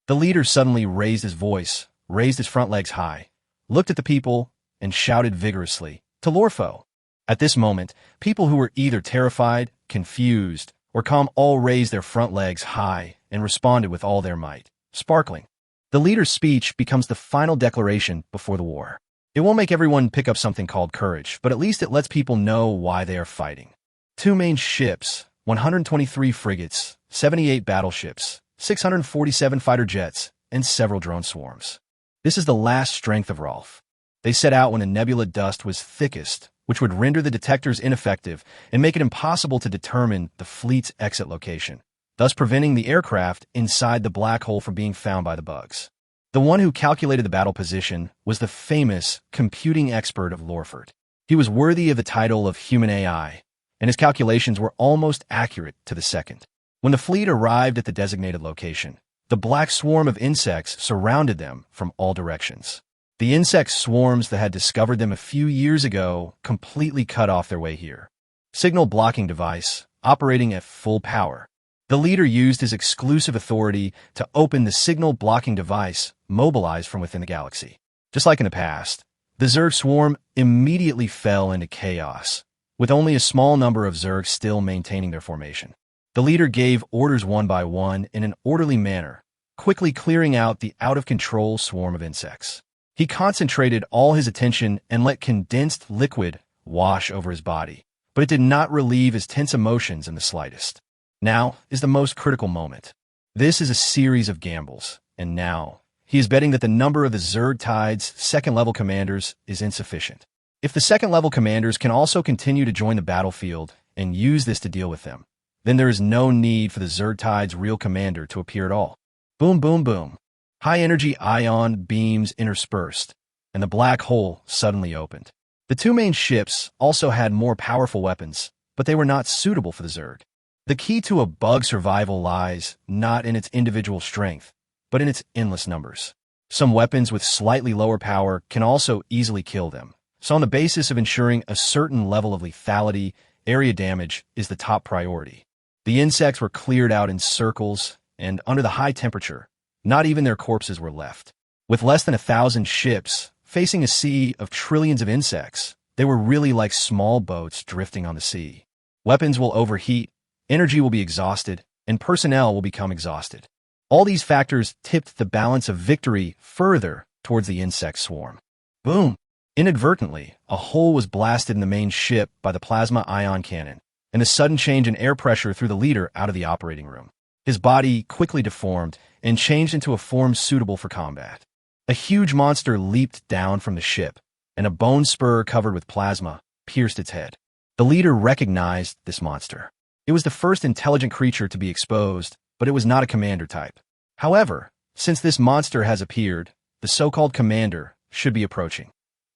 The leader suddenly raised his voice, raised his front legs high, looked at the people, and shouted vigorously, to Lorfo. At this moment, people who were either terrified, confused, or calm all raised their front legs high and responded with all their might, sparkling. The leader's speech becomes the final declaration before the war. It won't make everyone pick up something called courage, but at least it lets people know why they are fighting. 2 main ships, 123 frigates, 78 battleships, 647 fighter jets, and several drone swarms. This is the last strength of Rolf. They set out when the nebula dust was thickest, which would render the detectors ineffective and make it impossible to determine the fleet's exit location, thus preventing the aircraft inside the black hole from being found by the bugs. The one who calculated the battle position was the famous computing expert of Lorford. He was worthy of the title of human AI, and his calculations were almost accurate to the second. When the fleet arrived at the designated location, the black swarm of insects surrounded them from all directions. The insect swarms that had discovered them a few years ago completely cut off their way here. Signal blocking device, operating at full power. The leader used his exclusive authority to open the signal blocking device mobilized from within the galaxy. Just like in the past, the Zerg swarm immediately fell into chaos, with only a small number of Zerg still maintaining their formation. The leader gave orders one by one in an orderly manner, quickly clearing out the out-of-control swarm of insects. He concentrated all his attention and let condensed liquid wash over his body, but it did not relieve his tense emotions in the slightest. Now is the most critical moment. This is a series of gambles, and now he is betting that the number of the Zerg Tide's second-level commanders is insufficient. If the second-level commanders can also continue to join the battlefield and use this to deal with them, then there is no need for the Zerg Tide's real commander to appear at all. Boom, boom, boom. High-energy ion beams interspersed, and the black hole suddenly opened. The two main ships also had more powerful weapons, but they were not suitable for the Zerg. The key to a bug survival lies not in its individual strength, but in its endless numbers. Some weapons with slightly lower power can also easily kill them. So on the basis of ensuring a certain level of lethality, area damage is the top priority. The insects were cleared out in circles, and under the high temperature, not even their corpses were left. With less than 1,000 ships facing a sea of trillions of insects, they were really like small boats drifting on the sea. Weapons will overheat, energy will be exhausted, and personnel will become exhausted. All these factors tipped the balance of victory further towards the insect swarm. Boom! Inadvertently, a hole was blasted in the main ship by the plasma ion cannon, and the sudden change in air pressure threw the leader out of the operating room. His body quickly deformed and changed into a form suitable for combat. A huge monster leaped down from the ship, and a bone spur covered with plasma pierced its head. The leader recognized this monster. It was the first intelligent creature to be exposed, but it was not a commander type. However, since this monster has appeared, the so-called commander should be approaching,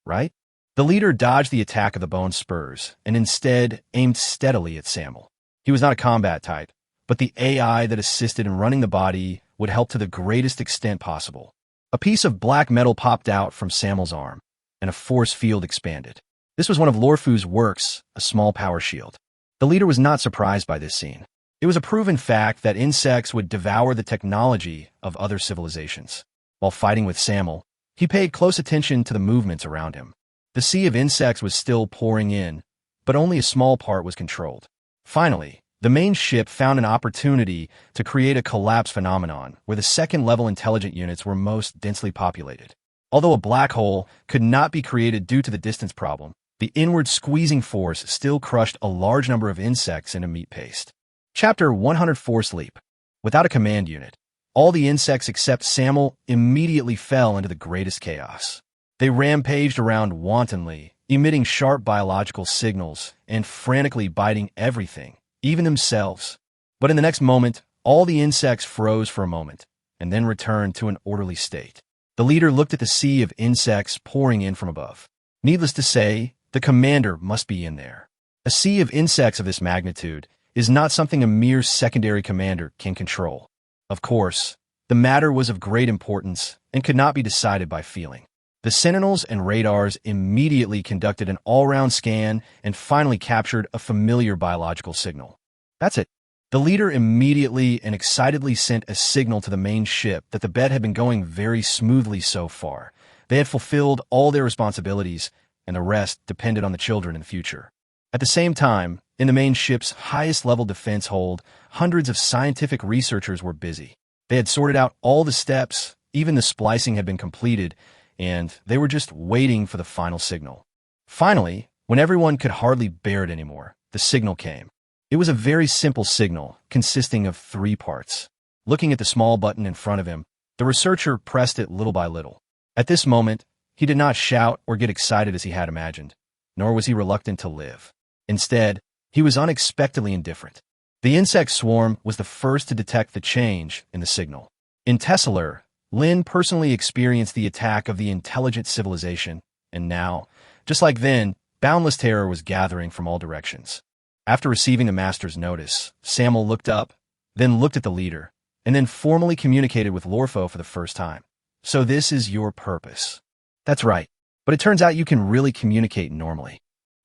right? The leader dodged the attack of the bone spurs and instead aimed steadily at Samuel. He was not a combat type, but the AI that assisted in running the body would help to the greatest extent possible. A piece of black metal popped out from Samuel's arm, and a force field expanded. This was one of Lorfu's works, a small power shield. The leader was not surprised by this scene. It was a proven fact that insects would devour the technology of other civilizations. While fighting with Samuel, he paid close attention to the movements around him. The sea of insects was still pouring in, but only a small part was controlled. Finally, the main ship found an opportunity to create a collapse phenomenon where the second-level intelligent units were most densely populated. Although a black hole could not be created due to the distance problem, the inward squeezing force still crushed a large number of insects into meat paste. Chapter 104 Sleep. Without a command unit, all the insects except Samuel immediately fell into the greatest chaos. They rampaged around wantonly, emitting sharp biological signals and frantically biting everything, even themselves. But in the next moment, all the insects froze for a moment, and then returned to an orderly state. The leader looked at the sea of insects pouring in from above. Needless to say, the commander must be in there. A sea of insects of this magnitude is not something a mere secondary commander can control. Of course, the matter was of great importance and could not be decided by feeling. The sentinels and radars immediately conducted an all-round scan and finally captured a familiar biological signal. That's it. The leader immediately and excitedly sent a signal to the main ship that the bet had been going very smoothly so far. They had fulfilled all their responsibilities, and the rest depended on the children in the future. At the same time, in the main ship's highest-level defense hold, hundreds of scientific researchers were busy. They had sorted out all the steps, even the splicing had been completed, and they were just waiting for the final signal. Finally, when everyone could hardly bear it anymore, the signal came. It was a very simple signal, consisting of 3 parts. Looking at the small button in front of him, the researcher pressed it little by little. At this moment, he did not shout or get excited as he had imagined, nor was he reluctant to live. Instead, he was unexpectedly indifferent. The insect swarm was the first to detect the change in the signal. In Tesseler, Lin personally experienced the attack of the intelligent civilization, and now, just like then, boundless terror was gathering from all directions. After receiving the master's notice, Samuel looked up, then looked at the leader, and then formally communicated with Lorfo for the first time. So this is your purpose. That's right, but it turns out you can really communicate normally.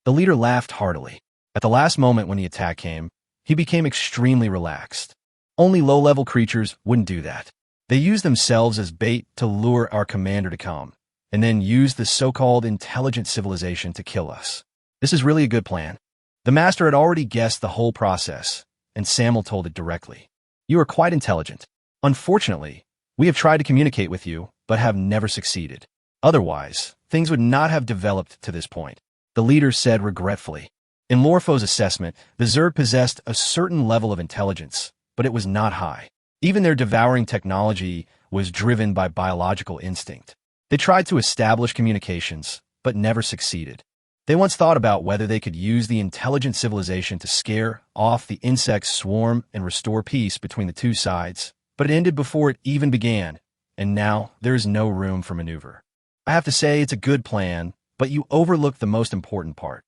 The leader laughed heartily. At the last moment when the attack came, he became extremely relaxed. Only low-level creatures wouldn't do that. They use themselves as bait to lure our commander to come, and then use the so-called intelligent civilization to kill us. This is really a good plan. The master had already guessed the whole process, and Samuel told it directly. You are quite intelligent. Unfortunately, we have tried to communicate with you, but have never succeeded. Otherwise, things would not have developed to this point. the leader said regretfully. In Lorfo's assessment, the Zerg possessed a certain level of intelligence, but it was not high. Even their devouring technology was driven by biological instinct. They tried to establish communications, but never succeeded. They once thought about whether they could use the intelligent civilization to scare off the insect swarm and restore peace between the two sides, but it ended before it even began, and now there is no room for maneuver. I have to say it's a good plan, but you overlooked the most important part.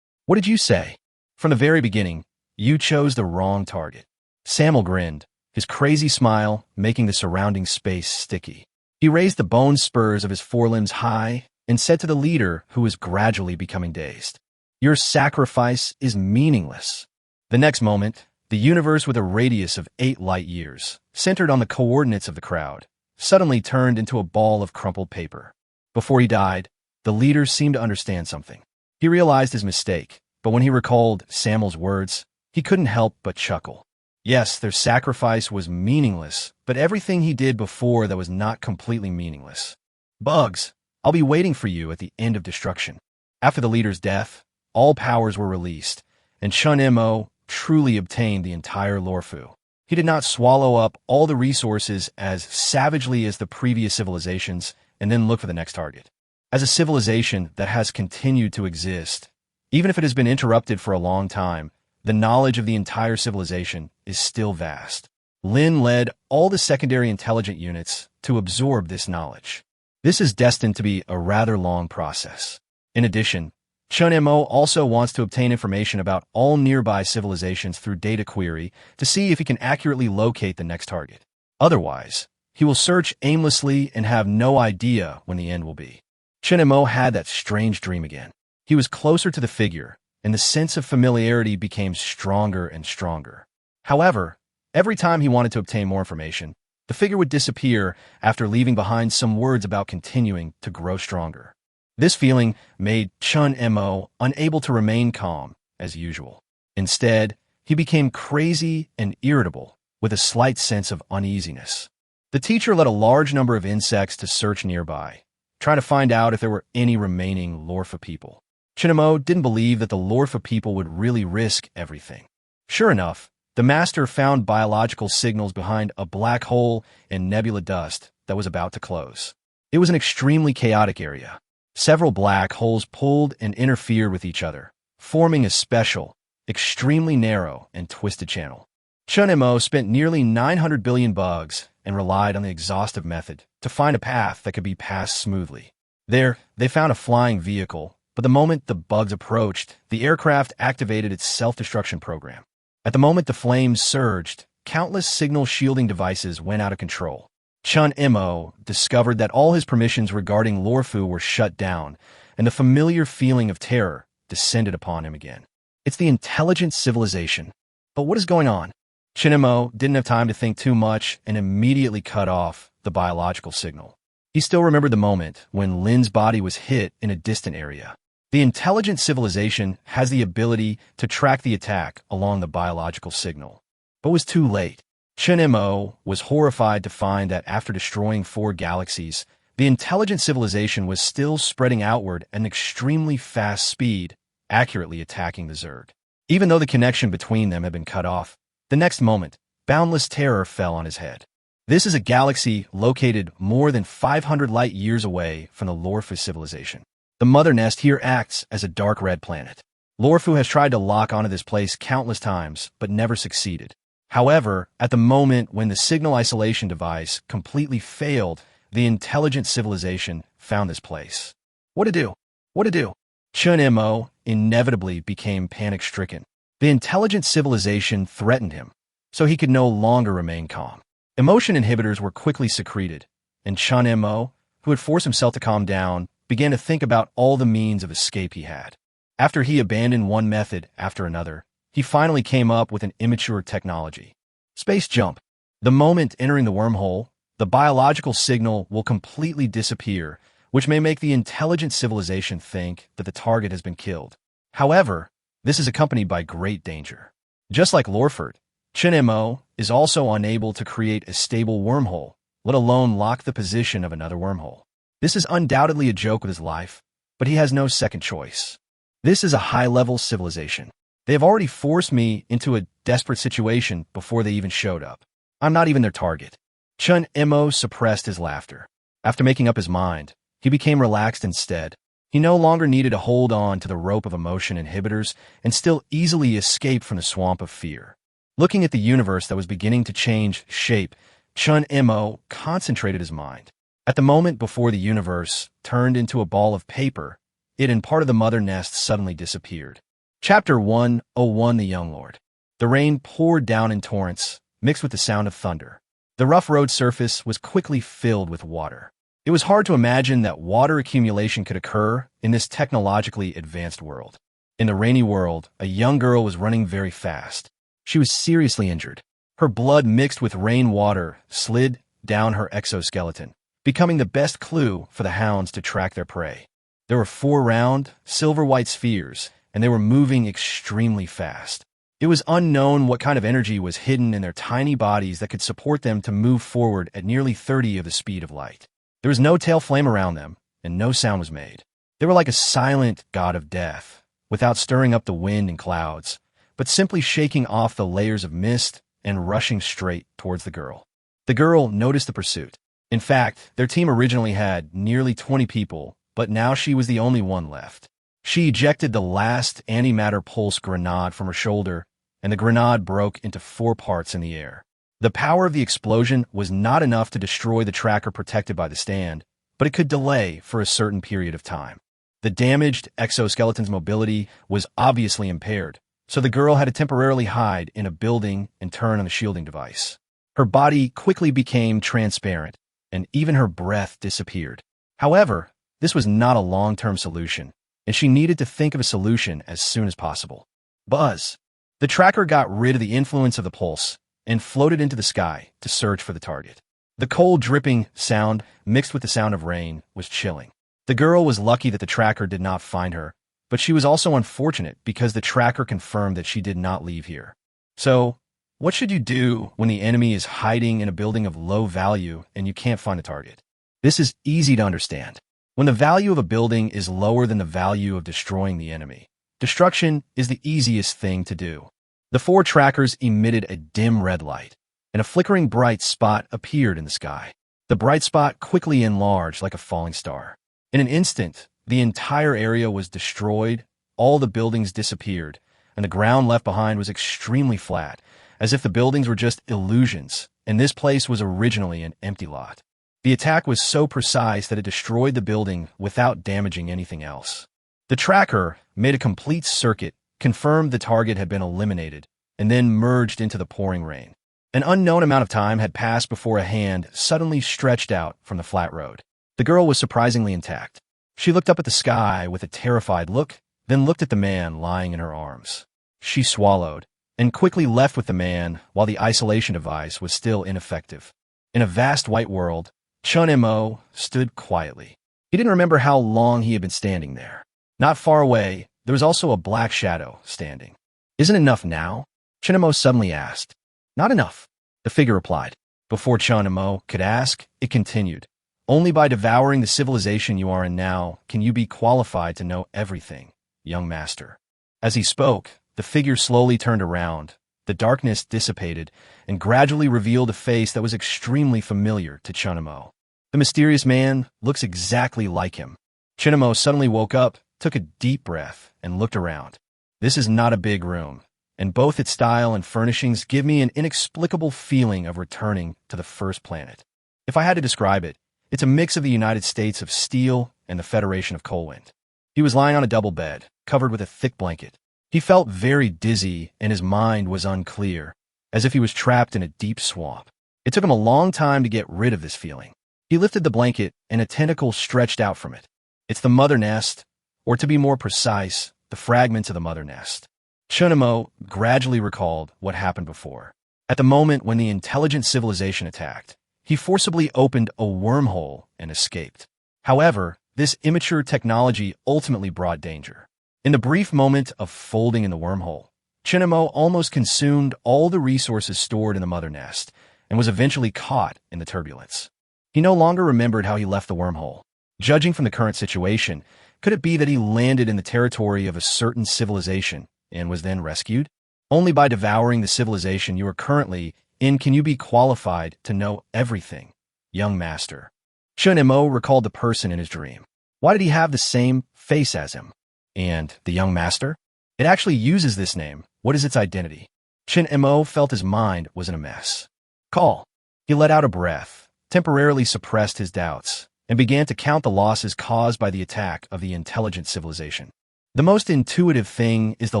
What did you say? From the very beginning, you chose the wrong target. Samuel grinned, his crazy smile making the surrounding space sticky. He raised the bone spurs of his forelimbs high and said to the leader, who was gradually becoming dazed, "Your sacrifice is meaningless." The next moment, the universe with a radius of 8 light years, centered on the coordinates of the crowd, suddenly turned into a ball of crumpled paper. Before he died, the leader seemed to understand something. He realized his mistake, but when he recalled Samuel's words, he couldn't help but chuckle. Yes, their sacrifice was meaningless, but everything he did before that was not completely meaningless. Bugs, I'll be waiting for you at the end of destruction. After the leader's death, all powers were released, and Chun Mo truly obtained the entire Lorfu. He did not swallow up all the resources as savagely as the previous civilizations and then look for the next target. As a civilization that has continued to exist, even if it has been interrupted for a long time, the knowledge of the entire civilization is still vast. Lin led all the secondary intelligent units to absorb this knowledge. This is destined to be a rather long process. In addition, Chun Mo also wants to obtain information about all nearby civilizations through data query to see if he can accurately locate the next target. Otherwise, he will search aimlessly and have no idea when the end will be. Chun Mo had that strange dream again. He was closer to the figure, and the sense of familiarity became stronger and stronger. However, every time he wanted to obtain more information, the figure would disappear after leaving behind some words about continuing to grow stronger. This feeling made Chun Mo unable to remain calm, as usual. Instead, he became crazy and irritable, with a slight sense of uneasiness. The teacher led a large number of insects to search nearby, trying to find out if there were any remaining Lorfa people. Chun Mo didn't believe that the Lorfa people would really risk everything. Sure enough, the master found biological signals behind a black hole and nebula dust that was about to close. It was an extremely chaotic area. Several black holes pulled and interfered with each other, forming a special, extremely narrow and twisted channel. Chun Mo spent nearly 900 billion bugs and relied on the exhaustive method to find a path that could be passed smoothly. There, they found a flying vehicle, but the moment the bugs approached, the aircraft activated its self-destruction program. At the moment the flames surged, countless signal shielding devices went out of control. Chun Mo discovered that all his permissions regarding Lorfu were shut down, and the familiar feeling of terror descended upon him again. It's the intelligent civilization. But what is going on? Chun Mo didn't have time to think too much and immediately cut off the biological signal. He still remembered the moment when Lin's body was hit in a distant area. The intelligent civilization has the ability to track the attack along the biological signal, but was too late. Chun Mo was horrified to find that after destroying 4 galaxies, the intelligent civilization was still spreading outward at an extremely fast speed, accurately attacking the Zerg. Even though the connection between them had been cut off, the next moment, boundless terror fell on his head. This is a galaxy located more than 500 light years away from the Lorfu civilization. The mother nest here acts as a dark red planet. Lorfu has tried to lock onto this place countless times, but never succeeded. However, at the moment when the signal isolation device completely failed, the intelligent civilization found this place. What to do? What to do? Chun Mo inevitably became panic-stricken. The intelligent civilization threatened him, so he could no longer remain calm. Emotion inhibitors were quickly secreted, and Chun Mo, who had forced himself to calm down, began to think about all the means of escape he had. After he abandoned one method after another, he finally came up with an immature technology. Space jump. The moment entering the wormhole, the biological signal will completely disappear, which may make the intelligent civilization think that the target has been killed. However, this is accompanied by great danger. Just like Lorford, Chun Mo is also unable to create a stable wormhole, let alone lock the position of another wormhole. This is undoubtedly a joke with his life, but he has no second choice. This is a high-level civilization. They have already forced me into a desperate situation before they even showed up. I'm not even their target. Chun Mo suppressed his laughter. After making up his mind, he became relaxed instead. He no longer needed to hold on to the rope of emotion inhibitors and still easily escape from the swamp of fear. Looking at the universe that was beginning to change shape, Chun Mo concentrated his mind. At the moment before the universe turned into a ball of paper, it and part of the mother nest suddenly disappeared. Chapter 101 The Young Lord. The rain poured down in torrents, mixed with the sound of thunder. The rough road surface was quickly filled with water. It was hard to imagine that water accumulation could occur in this technologically advanced world. In the rainy world, a young girl was running very fast. She was seriously injured. Her blood mixed with rainwater slid down her exoskeleton, becoming the best clue for the hounds to track their prey. There were 4 round, silver-white spheres, and they were moving extremely fast. It was unknown what kind of energy was hidden in their tiny bodies that could support them to move forward at nearly 30 of the speed of light. There was no tail flame around them, and no sound was made. They were like a silent god of death, without stirring up the wind and clouds, but simply shaking off the layers of mist and rushing straight towards the girl. The girl noticed the pursuit. In fact, their team originally had nearly 20 people, but now she was the only one left. She ejected the last antimatter pulse grenade from her shoulder, and the grenade broke into 4 parts in the air. The power of the explosion was not enough to destroy the tracker protected by the stand, but it could delay for a certain period of time. The damaged exoskeleton's mobility was obviously impaired, so the girl had to temporarily hide in a building and turn on the shielding device. Her body quickly became transparent, and even her breath disappeared. However, this was not a long-term solution, and she needed to think of a solution as soon as possible. Buzz. The tracker got rid of the influence of the pulse and floated into the sky to search for the target. The cold dripping sound, mixed with the sound of rain, was chilling. The girl was lucky that the tracker did not find her, but she was also unfortunate because the tracker confirmed that she did not leave here. So, what should you do when the enemy is hiding in a building of low value and you can't find a target? This is easy to understand. When the value of a building is lower than the value of destroying the enemy, destruction is the easiest thing to do. The 4 trackers emitted a dim red light, and a flickering bright spot appeared in the sky. The bright spot quickly enlarged like a falling star. In an instant, the entire area was destroyed, all the buildings disappeared, and the ground left behind was extremely flat, as if the buildings were just illusions, and this place was originally an empty lot. The attack was so precise that it destroyed the building without damaging anything else. The tracker made a complete circuit, confirmed the target had been eliminated, and then merged into the pouring rain. An unknown amount of time had passed before a hand suddenly stretched out from the flat road. The girl was surprisingly intact. She looked up at the sky with a terrified look, then looked at the man lying in her arms. She swallowed, and quickly left with the man while the isolation device was still ineffective. In a vast white world, Chun Mo stood quietly. He didn't remember how long he had been standing there. Not far away, there was also a black shadow standing. Isn't enough now? Chun Mo suddenly asked. Not enough, the figure replied. Before Chun Mo could ask, it continued. Only by devouring the civilization you are in now can you be qualified to know everything, young master. As he spoke, the figure slowly turned around. The darkness dissipated and gradually revealed a face that was extremely familiar to Chun Mo. The mysterious man looks exactly like him. Chun Mo suddenly woke up, took a deep breath, and looked around. This is not a big room, and both its style and furnishings give me an inexplicable feeling of returning to the first planet. If I had to describe it, it's a mix of the United States of Steel and the Federation of Coalwind. He was lying on a double bed, covered with a thick blanket. He felt very dizzy, and his mind was unclear, as if he was trapped in a deep swamp. It took him a long time to get rid of this feeling. He lifted the blanket, and a tentacle stretched out from it. It's the mother nest, or to be more precise, the fragments of the mother nest. Chun Mo gradually recalled what happened before. At the moment when the intelligent civilization attacked, he forcibly opened a wormhole and escaped. However, this immature technology ultimately brought danger. In the brief moment of folding in the wormhole, Chun Mo almost consumed all the resources stored in the mother nest and was eventually caught in the turbulence. He no longer remembered how he left the wormhole. Judging from the current situation, Could it be that he landed in the territory of a certain civilization and was then rescued? Only by devouring the civilization you are currently in can you be qualified to know everything, young master. Chun Mo recalled the person in his dream. Why did he have the same face as him? And the young master? It actually uses this name. What is its identity? Chun Mo felt his mind was in a mess. Call. He let out a breath, temporarily suppressed his doubts, and began to count the losses caused by the attack of the intelligent civilization. The most intuitive thing is the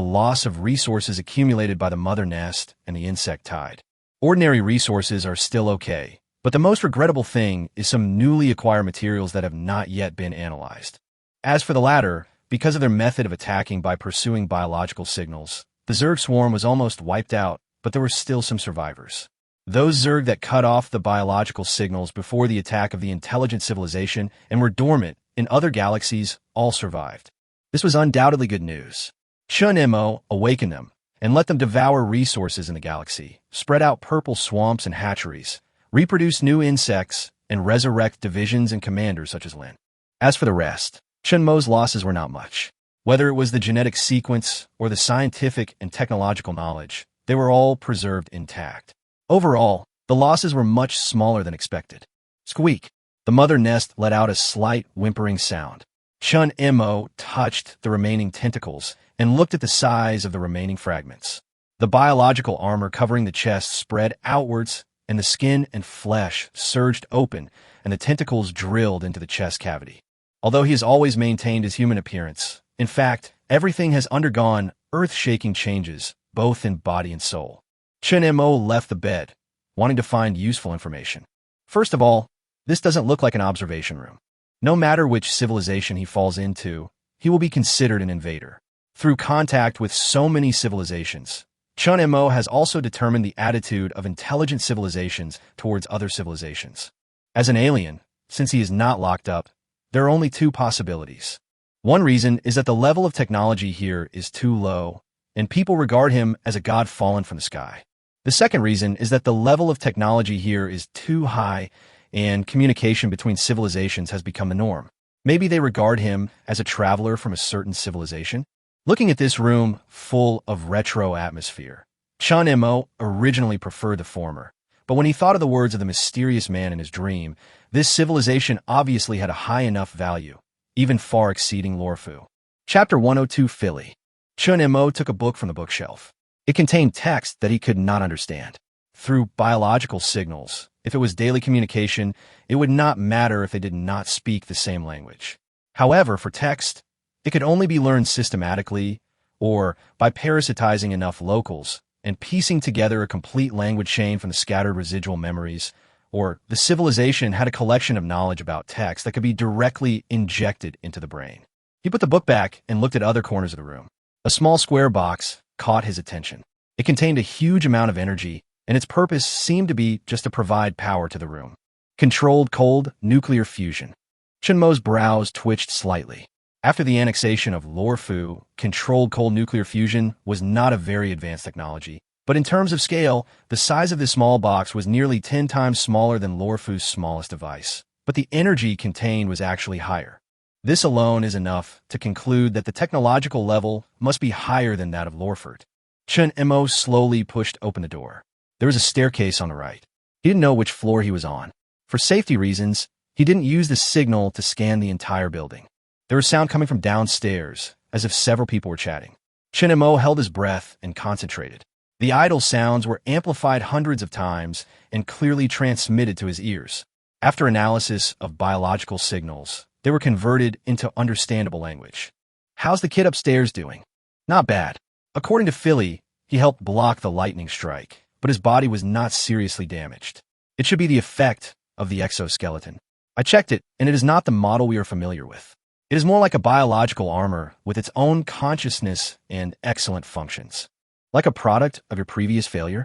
loss of resources accumulated by the mother nest and the insect tide. Ordinary resources are still okay, but the most regrettable thing is some newly acquired materials that have not yet been analyzed. As for the latter, because of their method of attacking by pursuing biological signals, the Zerg swarm was almost wiped out, but there were still some survivors. Those Zerg that cut off the biological signals before the attack of the intelligent civilization and were dormant in other galaxies all survived. This was undoubtedly good news. Chun Mo awakened them and let them devour resources in the galaxy, spread out purple swamps and hatcheries, reproduce new insects, and resurrect divisions and commanders such as Lin. As for the rest, Chun Mo's losses were not much. Whether it was the genetic sequence or the scientific and technological knowledge, they were all preserved intact. Overall, the losses were much smaller than expected. Squeak. The mother nest let out a slight whimpering sound. Chun Mo touched the remaining tentacles and looked at the size of the remaining fragments. The biological armor covering the chest spread outwards, and the skin and flesh surged open, and the tentacles drilled into the chest cavity. Although he has always maintained his human appearance, in fact, everything has undergone earth-shaking changes, both in body and soul. Chun Mo left the bed, wanting to find useful information. First of all, this doesn't look like an observation room. No matter which civilization he falls into, he will be considered an invader. Through contact with so many civilizations, Chun Mo has also determined the attitude of intelligent civilizations towards other civilizations. As an alien, since he is not locked up, there are only two possibilities. One reason is that the level of technology here is too low, and people regard him as a god fallen from the sky. The second reason is that the level of technology here is too high, and communication between civilizations has become the norm. Maybe they regard him as a traveler from a certain civilization. Looking at this room full of retro atmosphere, Chun Mo originally preferred the former, but when he thought of the words of the mysterious man in his dream, this civilization obviously had a high enough value, even far exceeding Lorfu. Chapter 102 Philly. Chun Mo took a book from the bookshelf. It contained text that he could not understand. Through biological signals, if it was daily communication, it would not matter if they did not speak the same language. However, for text, it could only be learned systematically or by parasitizing enough locals and piecing together a complete language chain from the scattered residual memories, or the civilization had a collection of knowledge about text that could be directly injected into the brain. He put the book back and looked at other corners of the room. A small square box caught his attention. It contained a huge amount of energy, and its purpose seemed to be just to provide power to the room. Controlled cold nuclear fusion. Chun Mo's brows twitched slightly. After the annexation of Lorfu, controlled cold nuclear fusion was not a very advanced technology, but in terms of scale, the size of this small box was nearly 10 times smaller than Lorfu's smallest device. But the energy contained was actually higher. This alone is enough to conclude that the technological level must be higher than that of Lorfurt. Chun Mo slowly pushed open the door. There was a staircase on the right. He didn't know which floor he was on. For safety reasons, he didn't use the signal to scan the entire building. There was sound coming from downstairs, as if several people were chatting. Chun Mo held his breath and concentrated. The idle sounds were amplified hundreds of times and clearly transmitted to his ears. After analysis of biological signals, they were converted into understandable language. How's the kid upstairs doing? Not bad. According to Philly, he helped block the lightning strike, but his body was not seriously damaged. It should be the effect of the exoskeleton. I checked it, and it is not the model we are familiar with. It is more like a biological armor with its own consciousness and excellent functions. Like a product of your previous failure?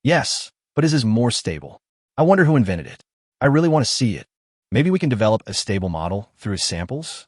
Yes, but it is more stable. I wonder who invented it. I really want to see it. Maybe we can develop a stable model through his samples?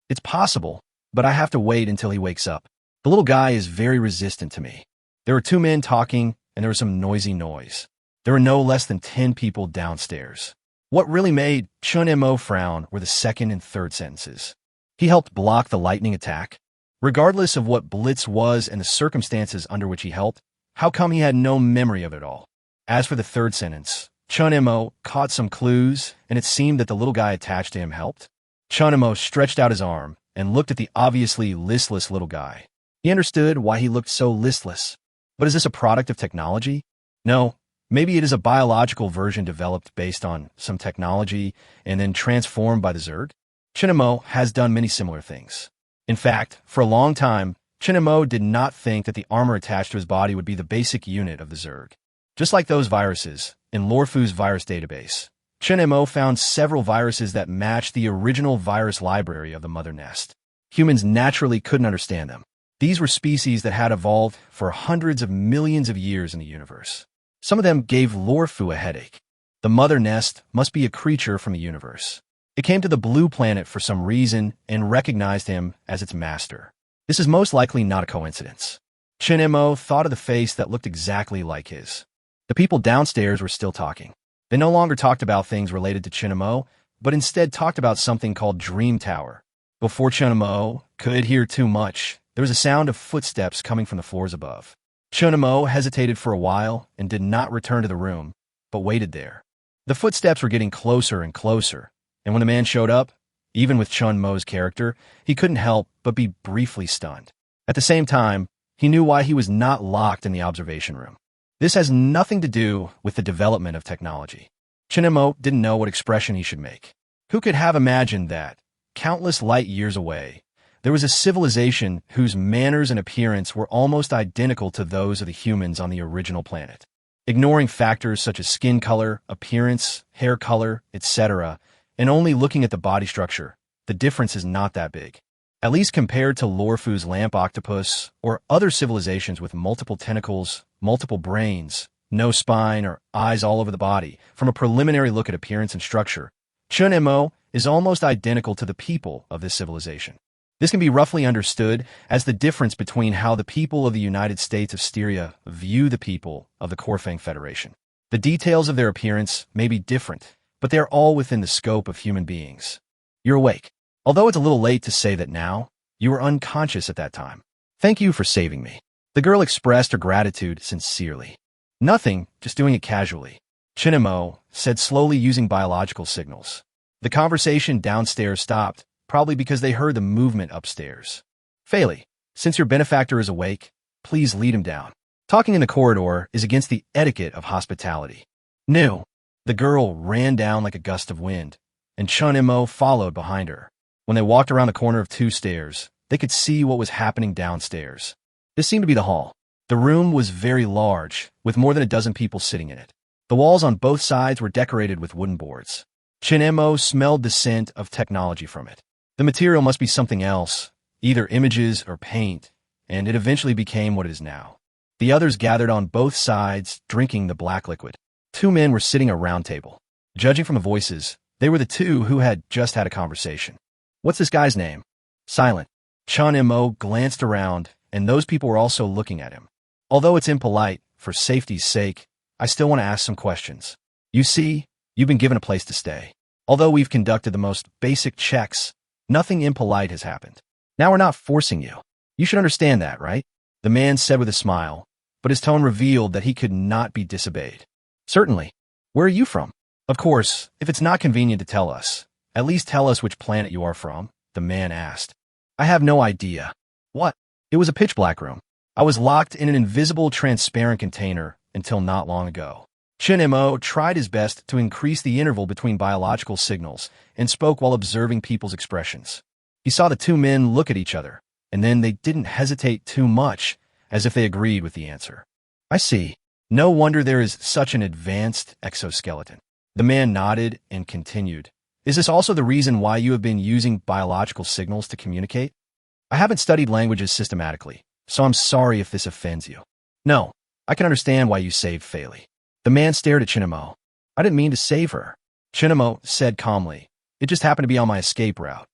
It's possible, but I have to wait until he wakes up. The little guy is very resistant to me. There were two men talking, and there was some noisy noise. There were no less than 10 people downstairs. What really made Chun Mo frown were the second and third sentences. He helped block the lightning attack. Regardless of what Blitz was and the circumstances under which he helped, how come he had no memory of it all? As for the third sentence, Chun Mo caught some clues, and it seemed that the little guy attached to him helped. Chun Mo stretched out his arm and looked at the obviously listless little guy. He understood why he looked so listless. But is this a product of technology? No, maybe it is a biological version developed based on some technology and then transformed by the Zerg. Chun Mo has done many similar things. In fact, for a long time, Chun Mo did not think that the armor attached to his body would be the basic unit of the Zerg. Just like those viruses, in Lorfu's virus database, Chun Mo found several viruses that matched the original virus library of the Mother Nest. Humans naturally couldn't understand them. These were species that had evolved for hundreds of millions of years in the universe. Some of them gave Lorfu a headache. The Mother Nest must be a creature from the universe. It came to the blue planet for some reason and recognized him as its master. This is most likely not a coincidence. Chun Mo thought of the face that looked exactly like his. The people downstairs were still talking. They no longer talked about things related to Chun Mo, but instead talked about something called Dream Tower. Before Chun Mo could hear too much, there was a sound of footsteps coming from the floors above. Chun Mo hesitated for a while and did not return to the room, but waited there. The footsteps were getting closer and closer, and when the man showed up, even with Chun Mo's character, he couldn't help but be briefly stunned. At the same time, he knew why he was not locked in the observation room. This has nothing to do with the development of technology. Chun Mo didn't know what expression he should make. Who could have imagined that, countless light years away, there was a civilization whose manners and appearance were almost identical to those of the humans on the original planet? Ignoring factors such as skin color, appearance, hair color, etc., and only looking at the body structure, the difference is not that big. At least compared to Lorfu's lamp octopus or other civilizations with multiple tentacles, multiple brains, no spine or eyes all over the body. From a preliminary look at appearance and structure, Chun Mo is almost identical to the people of this civilization. This can be roughly understood as the difference between how the people of the United States of Styria view the people of the Corfang Federation. The details of their appearance may be different, but they are all within the scope of human beings. You're awake. Although it's a little late to say that now, you were unconscious at that time. Thank you for saving me. The girl expressed her gratitude sincerely. Nothing, just doing it casually. Chun Mo said slowly using biological signals. The conversation downstairs stopped, probably because they heard the movement upstairs. Faili, since your benefactor is awake, please lead him down. Talking in the corridor is against the etiquette of hospitality. No. The girl ran down like a gust of wind, and Chun Mo followed behind her. When they walked around the corner of two stairs, they could see what was happening downstairs. This seemed to be the hall. The room was very large, with more than a dozen people sitting in it. The walls on both sides were decorated with wooden boards. Chun Mo smelled the scent of technology from it. The material must be something else, either images or paint, and it eventually became what it is now. The others gathered on both sides, drinking the black liquid. Two men were sitting at a round table. Judging from the voices, they were the two who had just had a conversation. What's this guy's name? Silent. Chun Mo glanced around, and those people were also looking at him. Although it's impolite, for safety's sake, I still want to ask some questions. You see, you've been given a place to stay. Although we've conducted the most basic checks, nothing impolite has happened. Now we're not forcing you. You should understand that, right? The man said with a smile, but his tone revealed that he could not be disobeyed. Certainly. Where are you from? Of course, if it's not convenient to tell us, at least tell us which planet you are from, the man asked. I have no idea. What? It was a pitch-black room. I was locked in an invisible, transparent container until not long ago. Chun Mo tried his best to increase the interval between biological signals and spoke while observing people's expressions. He saw the two men look at each other, and then they didn't hesitate too much, as if they agreed with the answer. I see. No wonder there is such an advanced exoskeleton. The man nodded and continued. Is this also the reason why you have been using biological signals to communicate? I haven't studied languages systematically, so I'm sorry if this offends you. No, I can understand why you saved Faili. The man stared at Chun Mo. I didn't mean to save her. Chun Mo said calmly. It just happened to be on my escape route.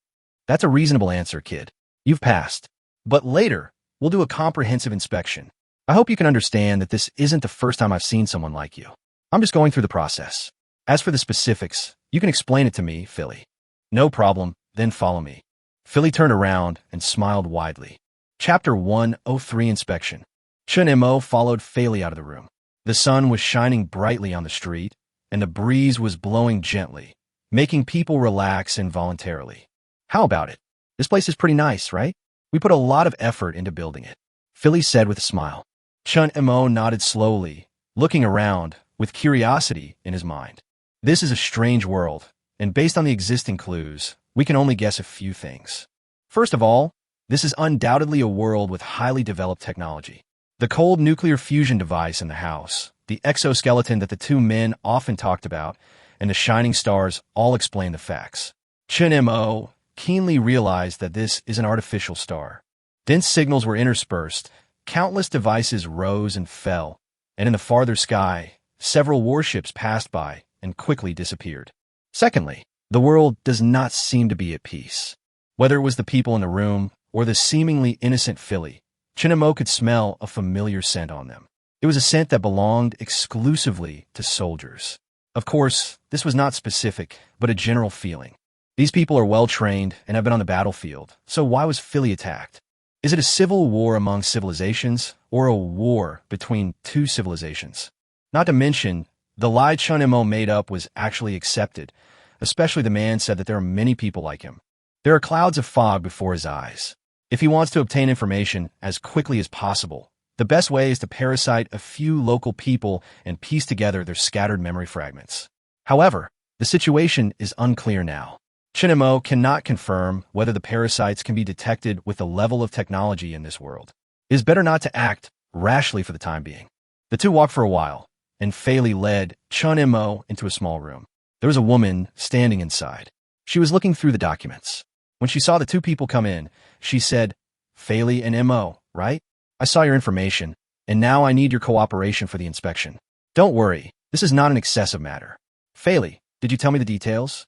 That's a reasonable answer, kid. You've passed. But later, we'll do a comprehensive inspection. I hope you can understand that this isn't the first time I've seen someone like you. I'm just going through the process. As for the specifics, you can explain it to me, Faili. No problem, then follow me. Philly turned around and smiled widely. Chapter 103 Inspection. Chun Mo followed Philly out of the room. The sun was shining brightly on the street, and the breeze was blowing gently, making people relax involuntarily. How about it? This place is pretty nice, right? We put a lot of effort into building it, Philly said with a smile. Chun Mo nodded slowly, looking around with curiosity in his mind. This is a strange world, and based on the existing clues, we can only guess a few things. First of all, this is undoubtedly a world with highly developed technology. The cold nuclear fusion device in the house, the exoskeleton that the two men often talked about, and the shining stars all explain the facts. Chun Mo keenly realized that this is an artificial star. Dense signals were interspersed, countless devices rose and fell, and in the farther sky, several warships passed by and quickly disappeared. Secondly, the world does not seem to be at peace. Whether it was the people in the room or the seemingly innocent Philly, Chun Mo could smell a familiar scent on them. It was a scent that belonged exclusively to soldiers. Of course, this was not specific, but a general feeling. These people are well-trained and have been on the battlefield, so why was Philly attacked? Is it a civil war among civilizations, or a war between two civilizations? Not to mention, the lie Chun Mo made up was actually accepted, especially the man said that there are many people like him. There are clouds of fog before his eyes. If he wants to obtain information as quickly as possible, the best way is to parasite a few local people and piece together their scattered memory fragments. However, the situation is unclear now. Chun Mo cannot confirm whether the parasites can be detected with the level of technology in this world. It is better not to act rashly for the time being. The two walked for a while, and Philly led Chun Mo into a small room. There was a woman standing inside. She was looking through the documents. When she saw the two people come in, she said, "Philly and Mo, right? I saw your information, and now I need your cooperation for the inspection. Don't worry, this is not an excessive matter. Philly, did you tell me the details?"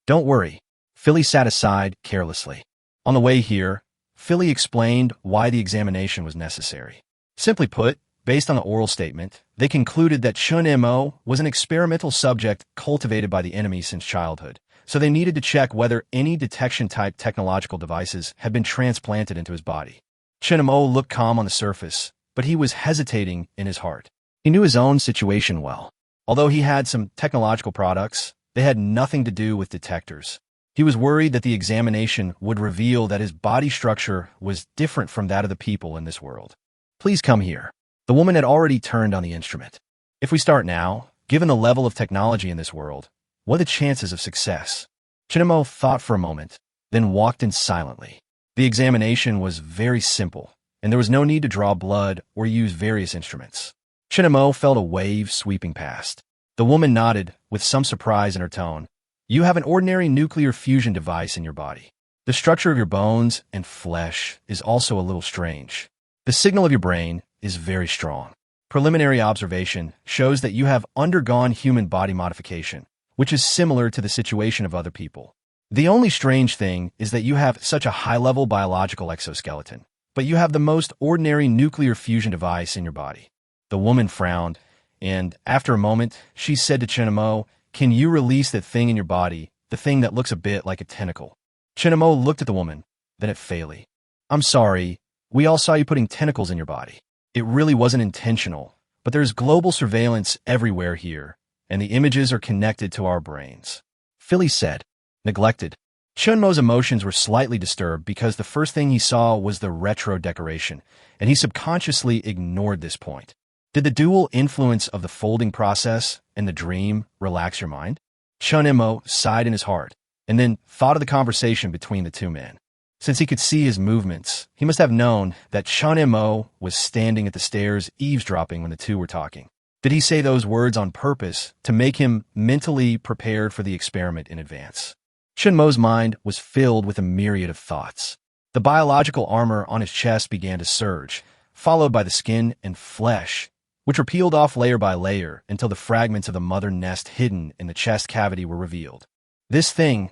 "Don't worry." Philly sat aside carelessly. On the way here, Philly explained why the examination was necessary. Simply put, based on the oral statement, they concluded that Chun Mo was an experimental subject cultivated by the enemy since childhood, so they needed to check whether any detection-type technological devices had been transplanted into his body. Chun Mo looked calm on the surface, but he was hesitating in his heart. He knew his own situation well. Although he had some technological products, they had nothing to do with detectors. He was worried that the examination would reveal that his body structure was different from that of the people in this world. "Please come here." The woman had already turned on the instrument. "If we start now, given the level of technology in this world, what are the chances of success?" Chun Mo thought for a moment, then walked in silently. The examination was very simple, and there was no need to draw blood or use various instruments. Chun Mo felt a wave sweeping past. The woman nodded, with some surprise in her tone. "You have an ordinary nuclear fusion device in your body. The structure of your bones and flesh is also a little strange. The signal of your brain is very strong. Preliminary observation shows that you have undergone human body modification, which is similar to the situation of other people. The only strange thing is that you have such a high-level biological exoskeleton, but you have the most ordinary nuclear fusion device in your body." The woman frowned, and after a moment, she said to Chun Mo, "Can you release that thing in your body, the thing that looks a bit like a tentacle?" Chun Mo looked at the woman, then at Philly. "I'm sorry, we all saw you putting tentacles in your body. It really wasn't intentional, but there's global surveillance everywhere here, and the images are connected to our brains," Philly said. Neglected. Chun Mo's emotions were slightly disturbed because the first thing he saw was the retro decoration, and he subconsciously ignored this point. Did the dual influence of the folding process and the dream relax your mind? Chun Mo sighed in his heart, and then thought of the conversation between the two men. Since he could see his movements, he must have known that Chun Mo was standing at the stairs eavesdropping when the two were talking. Did he say those words on purpose to make him mentally prepared for the experiment in advance? Chun Mo's mind was filled with a myriad of thoughts. The biological armor on his chest began to surge, followed by the skin and flesh, which were peeled off layer by layer until the fragments of the mother nest hidden in the chest cavity were revealed. This thing,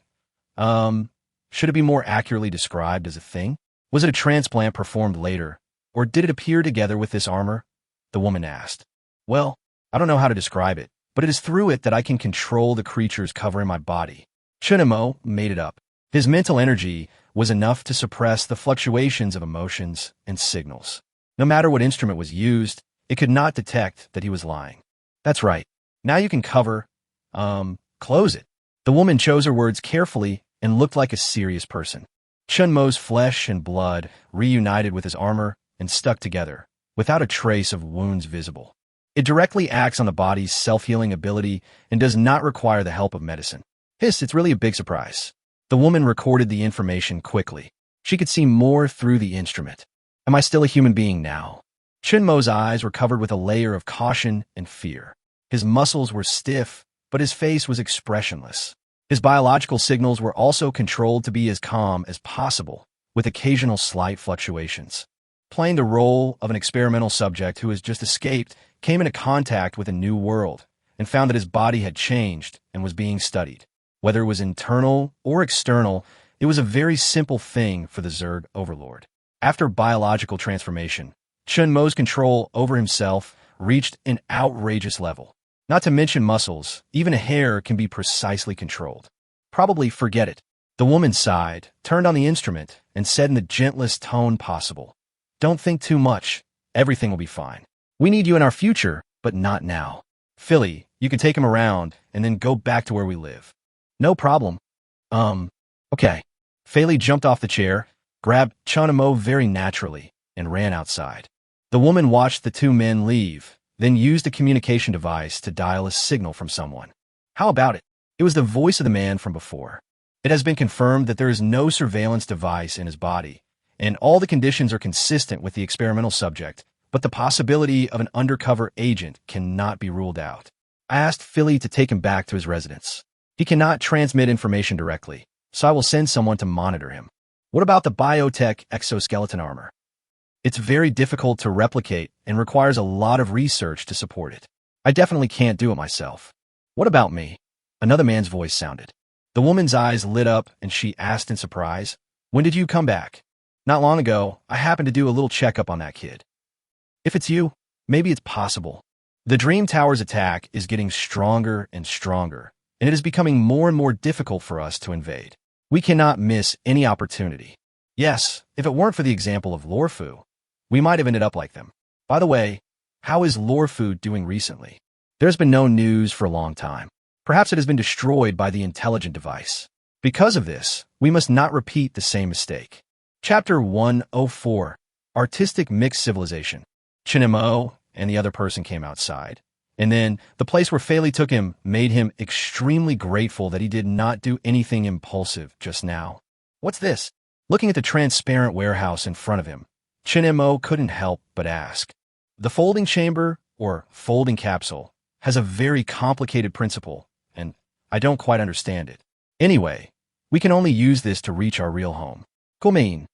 should it be more accurately described as a thing? Was it a transplant performed later, or did it appear together with this armor? The woman asked. "Well, I don't know how to describe it, but it is through it that I can control the creatures covering my body." Chun Mo made it up. His mental energy was enough to suppress the fluctuations of emotions and signals. No matter what instrument was used, it could not detect that he was lying. That's right. Now you can close it. The woman chose her words carefully and looked like a serious person. Chun Mo's flesh and blood reunited with his armor and stuck together, without a trace of wounds visible. It directly acts on the body's self-healing ability and does not require the help of medicine. It's really a big surprise. The woman recorded the information quickly. She could see more through the instrument. Am I still a human being now? Chun Mo's eyes were covered with a layer of caution and fear. His muscles were stiff, but his face was expressionless. His biological signals were also controlled to be as calm as possible, with occasional slight fluctuations. Playing the role of an experimental subject who has just escaped, came into contact with a new world, and found that his body had changed and was being studied. Whether it was internal or external, it was a very simple thing for the Zerg overlord. After biological transformation, Chun Mo's control over himself reached an outrageous level. Not to mention muscles, even a hair can be precisely controlled. Probably forget it. The woman sighed, turned on the instrument, and said in the gentlest tone possible, "Don't think too much. Everything will be fine. We need you in our future, but not now. Philly, you can take him around and then go back to where we live." "No problem." Okay. Philly jumped off the chair, grabbed Chun Mo very naturally, and ran outside. The woman watched the two men leave, then used a communication device to dial a signal from someone. How about it? It was the voice of the man from before. It has been confirmed that there is no surveillance device in his body, and all the conditions are consistent with the experimental subject, but the possibility of an undercover agent cannot be ruled out. I asked Philly to take him back to his residence. He cannot transmit information directly, so I will send someone to monitor him. What about the biotech exoskeleton armor? It's very difficult to replicate and requires a lot of research to support it. I definitely can't do it myself. What about me? Another man's voice sounded. The woman's eyes lit up and she asked in surprise, "When did you come back?" "Not long ago. I happened to do a little checkup on that kid." "If it's you, maybe it's possible." The Dream Tower's attack is getting stronger and stronger, and it is becoming more and more difficult for us to invade. We cannot miss any opportunity. Yes, if it weren't for the example of Lorfu, we might have ended up like them. By the way, how is Lorfu doing recently? There's been no news for a long time. Perhaps it has been destroyed by the intelligent device. Because of this, we must not repeat the same mistake. Chapter 104, Artistic Mixed Civilization. Chun Mo and the other person came outside. And then, the place where Feli took him made him extremely grateful that he did not do anything impulsive just now. What's this? Looking at the transparent warehouse in front of him, Chun Mo couldn't help but ask. The folding chamber, or folding capsule, has a very complicated principle, and I don't quite understand it. Anyway, we can only use this to reach our real home. Cool.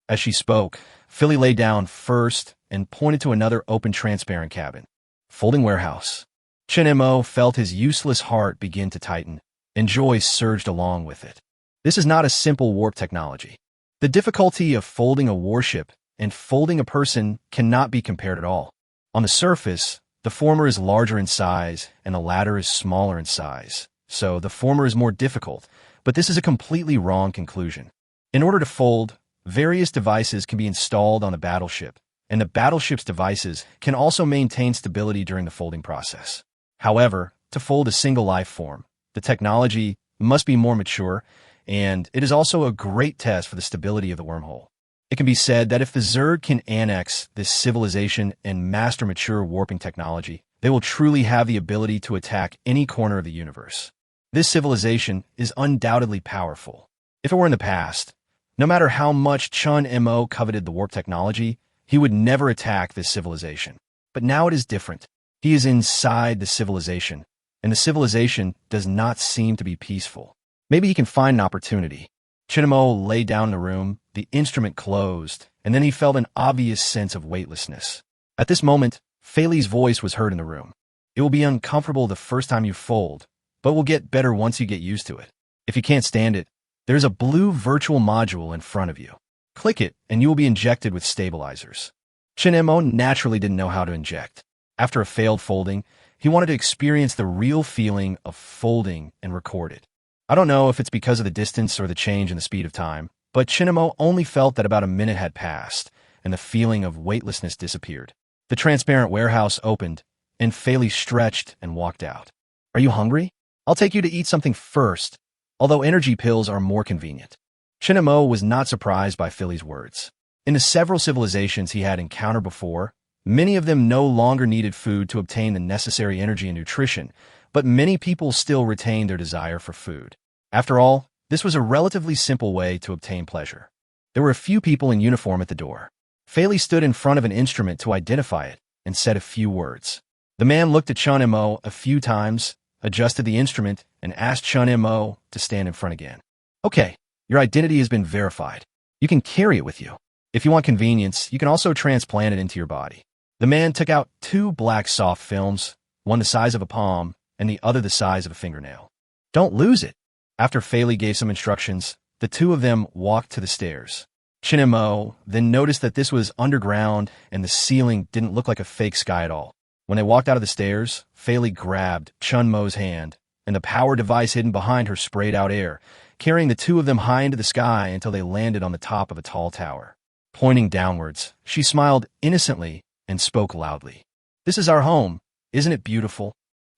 As she spoke, Philly lay down first and pointed to another open transparent cabin. Folding warehouse. Chun Mo felt his useless heart begin to tighten, and joy surged along with it. This is not a simple warp technology. The difficulty of folding a warship and folding a person cannot be compared at all. On the surface, the former is larger in size and the latter is smaller in size, so the former is more difficult, but this is a completely wrong conclusion. In order to fold, various devices can be installed on the battleship, and the battleship's devices can also maintain stability during the folding process. However, to fold a single life form, the technology must be more mature, and it is also a great test for the stability of the wormhole. It can be said that if the Zerg can annex this civilization and master mature warping technology, they will truly have the ability to attack any corner of the universe. This civilization is undoubtedly powerful. If it were in the past, no matter how much Chun Mo coveted the warp technology, he would never attack this civilization. But now it is different. He is inside the civilization, and the civilization does not seem to be peaceful. Maybe he can find an opportunity. Chun Mo lay down in the room, the instrument closed, and then he felt an obvious sense of weightlessness. At this moment, Feli's voice was heard in the room. It will be uncomfortable the first time you fold, but will get better once you get used to it. If you can't stand it, there's a blue virtual module in front of you. Click it, and you will be injected with stabilizers. Chun Mo naturally didn't know how to inject. After a failed folding, he wanted to experience the real feeling of folding and record it. I don't know if it's because of the distance or the change in the speed of time, but Chun Mo only felt that about a minute had passed, and the feeling of weightlessness disappeared. The transparent warehouse opened, and Fei stretched and walked out. Are you hungry? I'll take you to eat something first, although energy pills are more convenient. Chun Mo was not surprised by Fei's words. In the several civilizations he had encountered before, many of them no longer needed food to obtain the necessary energy and nutrition, but many people still retained their desire for food. After all, this was a relatively simple way to obtain pleasure. There were a few people in uniform at the door. Fei stood in front of an instrument to identify it and said a few words. The man looked at Chun Mo a few times, adjusted the instrument, and asked Chun Mo to stand in front again. Okay, your identity has been verified. You can carry it with you. If you want convenience, you can also transplant it into your body. The man took out 2 black soft films, one the size of a palm and the other the size of a fingernail. Don't lose it. After Fei gave some instructions, the 2 of them walked to the stairs. Chun Mo then noticed that this was underground and the ceiling didn't look like a fake sky at all. When they walked out of the stairs, Fei grabbed Chun Mo's hand, and the power device hidden behind her sprayed out air, carrying the 2 of them high into the sky until they landed on the top of a tall tower. Pointing downwards, she smiled innocently and spoke loudly. This is our home. Isn't it beautiful?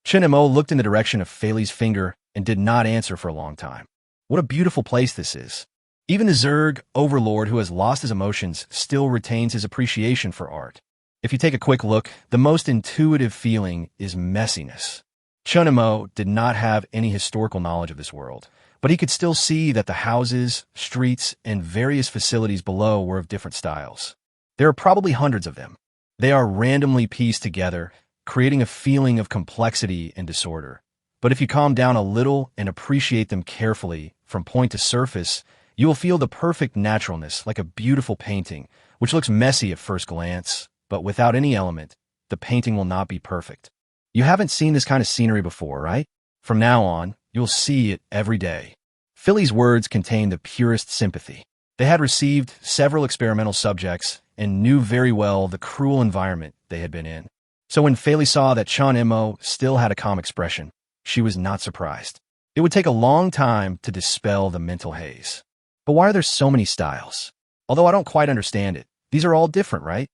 Chun Mo looked in the direction of Fei's finger and did not answer for a long time. What a beautiful place this is. Even the Zerg overlord who has lost his emotions still retains his appreciation for art. If you take a quick look, the most intuitive feeling is messiness. Chun Mo did not have any historical knowledge of this world, but he could still see that the houses, streets, and various facilities below were of different styles. There are probably hundreds of them. They are randomly pieced together, creating a feeling of complexity and disorder. But if you calm down a little and appreciate them carefully, from point to surface, you will feel the perfect naturalness, like a beautiful painting, which looks messy at first glance, but without any element, the painting will not be perfect. You haven't seen this kind of scenery before, right? From now on, you'll see it every day. Fei's words contained the purest sympathy. They had received several experimental subjects and knew very well the cruel environment they had been in. So when Fei saw that Chun Mo still had a calm expression, she was not surprised. It would take a long time to dispel the mental haze. But why are there so many styles? Although I don't quite understand it, these are all different, right?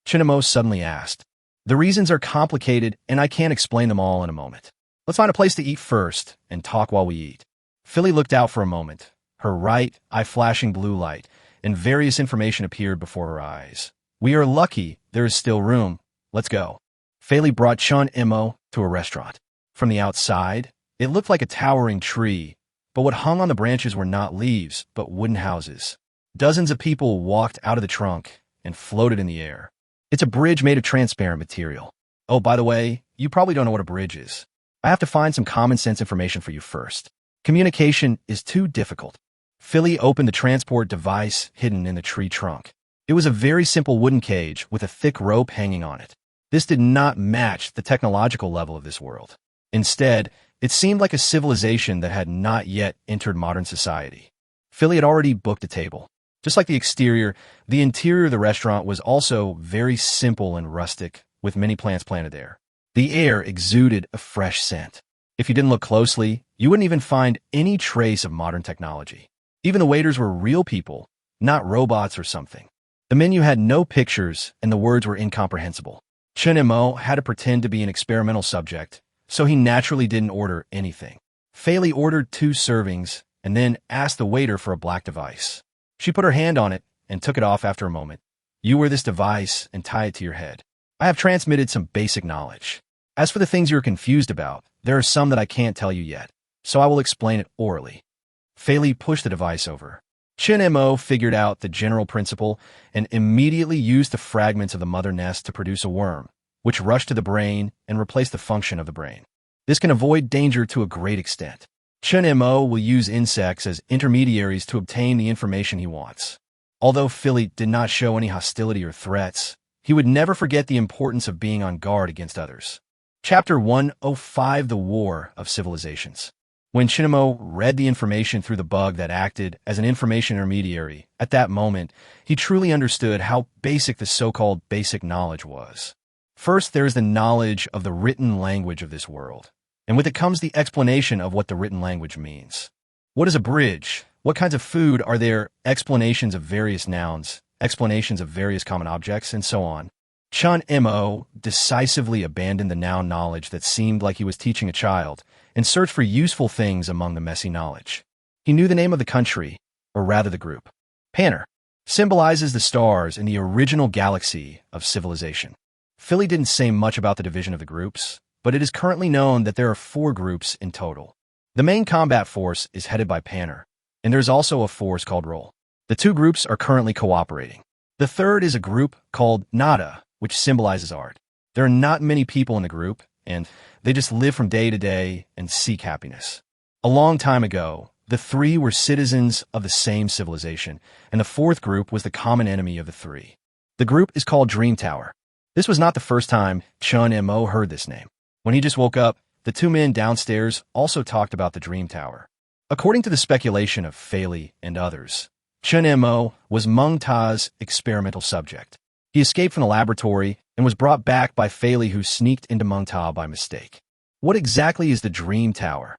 Chun Mo suddenly asked. The reasons are complicated, and I can't explain them all in a moment. Let's find a place to eat first and talk while we eat. Fei looked out for a moment, her right eye flashing blue light, and various information appeared before her eyes. We are lucky there is still room. Let's go. Fei brought Chun Mo to a restaurant. From the outside, it looked like a towering tree, but what hung on the branches were not leaves, but wooden houses. Dozens of people walked out of the trunk and floated in the air. It's a bridge made of transparent material. Oh, by the way, you probably don't know what a bridge is. I have to find some common sense information for you first. Communication is too difficult. Fei opened the transport device hidden in the tree trunk. It was a very simple wooden cage with a thick rope hanging on it. This did not match the technological level of this world. Instead, it seemed like a civilization that had not yet entered modern society. Fei had already booked a table. Just like the exterior, the interior of the restaurant was also very simple and rustic, with many plants planted there. The air exuded a fresh scent. If you didn't look closely, you wouldn't even find any trace of modern technology. Even the waiters were real people, not robots or something. The menu had no pictures, and the words were incomprehensible. Chun Mo had to pretend to be an experimental subject, so he naturally didn't order anything. Fei ordered 2 servings, and then asked the waiter for a black device. She put her hand on it and took it off after a moment. You wear this device and tie it to your head. I have transmitted some basic knowledge. As for the things you're confused about, there are some that I can't tell you yet, so I will explain it orally. Fei pushed the device over. Chun Mo figured out the general principle and immediately used the fragments of the mother nest to produce a worm, which rushed to the brain and replaced the function of the brain. This can avoid danger to a great extent. Chun Mo will use insects as intermediaries to obtain the information he wants. Although Fei did not show any hostility or threats, he would never forget the importance of being on guard against others. Chapter 105: The War of Civilizations. When Chun Mo read the information through the bug that acted as an information intermediary, at that moment, he truly understood how basic the so-called basic knowledge was. First, there is the knowledge of the written language of this world, and with it comes the explanation of what the written language means. What is a bridge? What kinds of food are there? Explanations of various nouns, explanations of various common objects, and so on. Chun Mo decisively abandoned the noun knowledge that seemed like he was teaching a child and searched for useful things among the messy knowledge. He knew the name of the country, or rather the group. Panner symbolizes the stars in the original galaxy of civilization. Philly didn't say much about the division of the groups, but it is currently known that there are 4 groups in total. The main combat force is headed by Panner, and there's also a force called Roll. The 2 groups are currently cooperating. The third is a group called Nada, which symbolizes art. There are not many people in the group, and they just live from day to day and seek happiness. A long time ago, the 3 were citizens of the same civilization, and the 4th group was the common enemy of the 3. The group is called Dream Tower. This was not the first time Chun Mo heard this name. When he just woke up, the 2 men downstairs also talked about the Dream Tower. According to the speculation of Faley and others, Chun Mo was Meng Ta's experimental subject. He escaped from the laboratory and was brought back by Faley, who sneaked into Meng Ta by mistake. What exactly is the Dream Tower?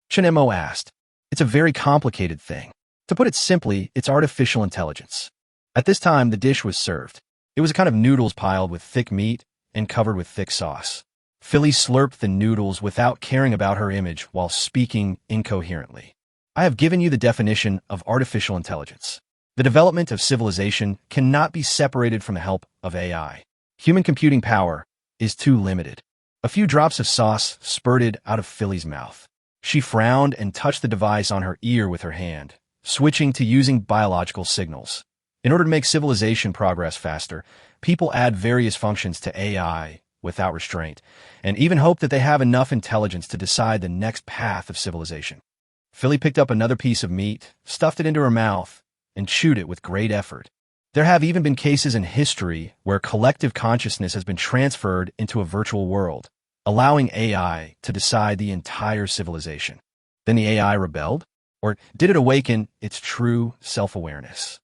Chun Mo asked. It's a very complicated thing. To put it simply, it's artificial intelligence. At this time, the dish was served. It was a kind of noodles piled with thick meat and covered with thick sauce. Philly slurped the noodles without caring about her image while speaking incoherently. I have given you the definition of artificial intelligence. The development of civilization cannot be separated from the help of AI. Human computing power is too limited. A few drops of sauce spurted out of Philly's mouth. She frowned and touched the device on her ear with her hand, switching to using biological signals. In order to make civilization progress faster, people add various functions to AI without restraint, and even hope that they have enough intelligence to decide the next path of civilization. Philly picked up another piece of meat, stuffed it into her mouth, and chewed it with great effort. There have even been cases in history where collective consciousness has been transferred into a virtual world, allowing AI to decide the entire civilization. Then the AI rebelled? Or did it awaken its true self-awareness?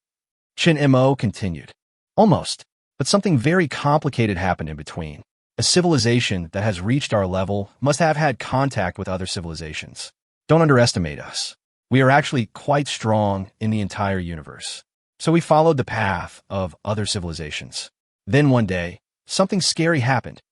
Chun Mo continued. Almost, but something very complicated happened in between. A civilization that has reached our level must have had contact with other civilizations. Don't underestimate us. We are actually quite strong in the entire universe. So we followed the path of other civilizations. Then one day, something scary happened.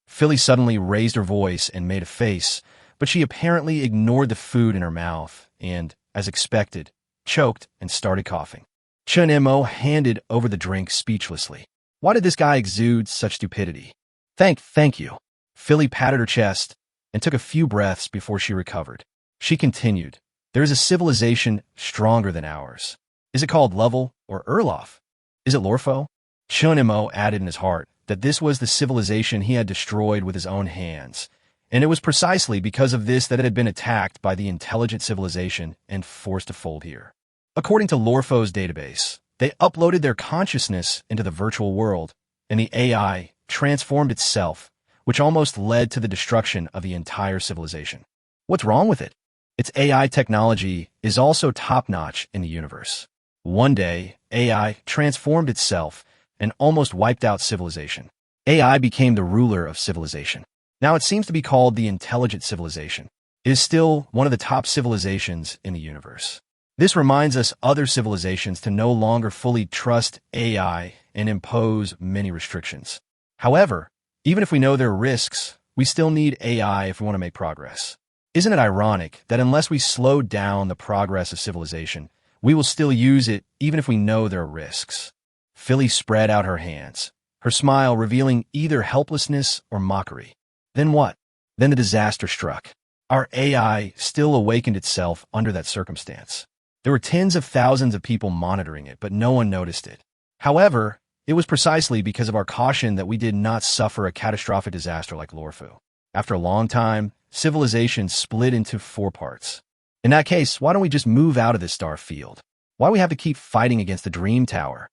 Philly suddenly raised her voice and made a face, but she apparently ignored the food in her mouth and, as expected, choked and started coughing. Chun Mo handed over the drink speechlessly. Why did this guy exude such stupidity? Thank you. Philly patted her chest and took a few breaths before she recovered. She continued. There is a civilization stronger than ours. Is it called Level or Erlof? Is it Lorfo? Chun Mo added in his heart that this was the civilization he had destroyed with his own hands, and it was precisely because of this that it had been attacked by the intelligent civilization and forced to fold here. According to Lorfo's database, they uploaded their consciousness into the virtual world, and the AI transformed itself, which almost led to the destruction of the entire civilization. What's wrong with it? Its AI technology is also top-notch in the universe. One day, AI transformed itself and almost wiped out civilization. AI became the ruler of civilization. Now it seems to be called the intelligent civilization. It is still one of the top civilizations in the universe. This reminds us other civilizations to no longer fully trust AI and impose many restrictions. However, even if we know there are risks, we still need AI if we want to make progress. Isn't it ironic that unless we slow down the progress of civilization, we will still use it even if we know there are risks? Philly spread out her hands, her smile revealing either helplessness or mockery. Then what? Then the disaster struck. Our AI still awakened itself under that circumstance. There were tens of thousands of people monitoring it, but no one noticed it. However, it was precisely because of our caution that we did not suffer a catastrophic disaster like Lorfu. After a long time, civilization split into 4 parts. In that case, why don't we just move out of this star field? Why do we have to keep fighting against the Dream Tower?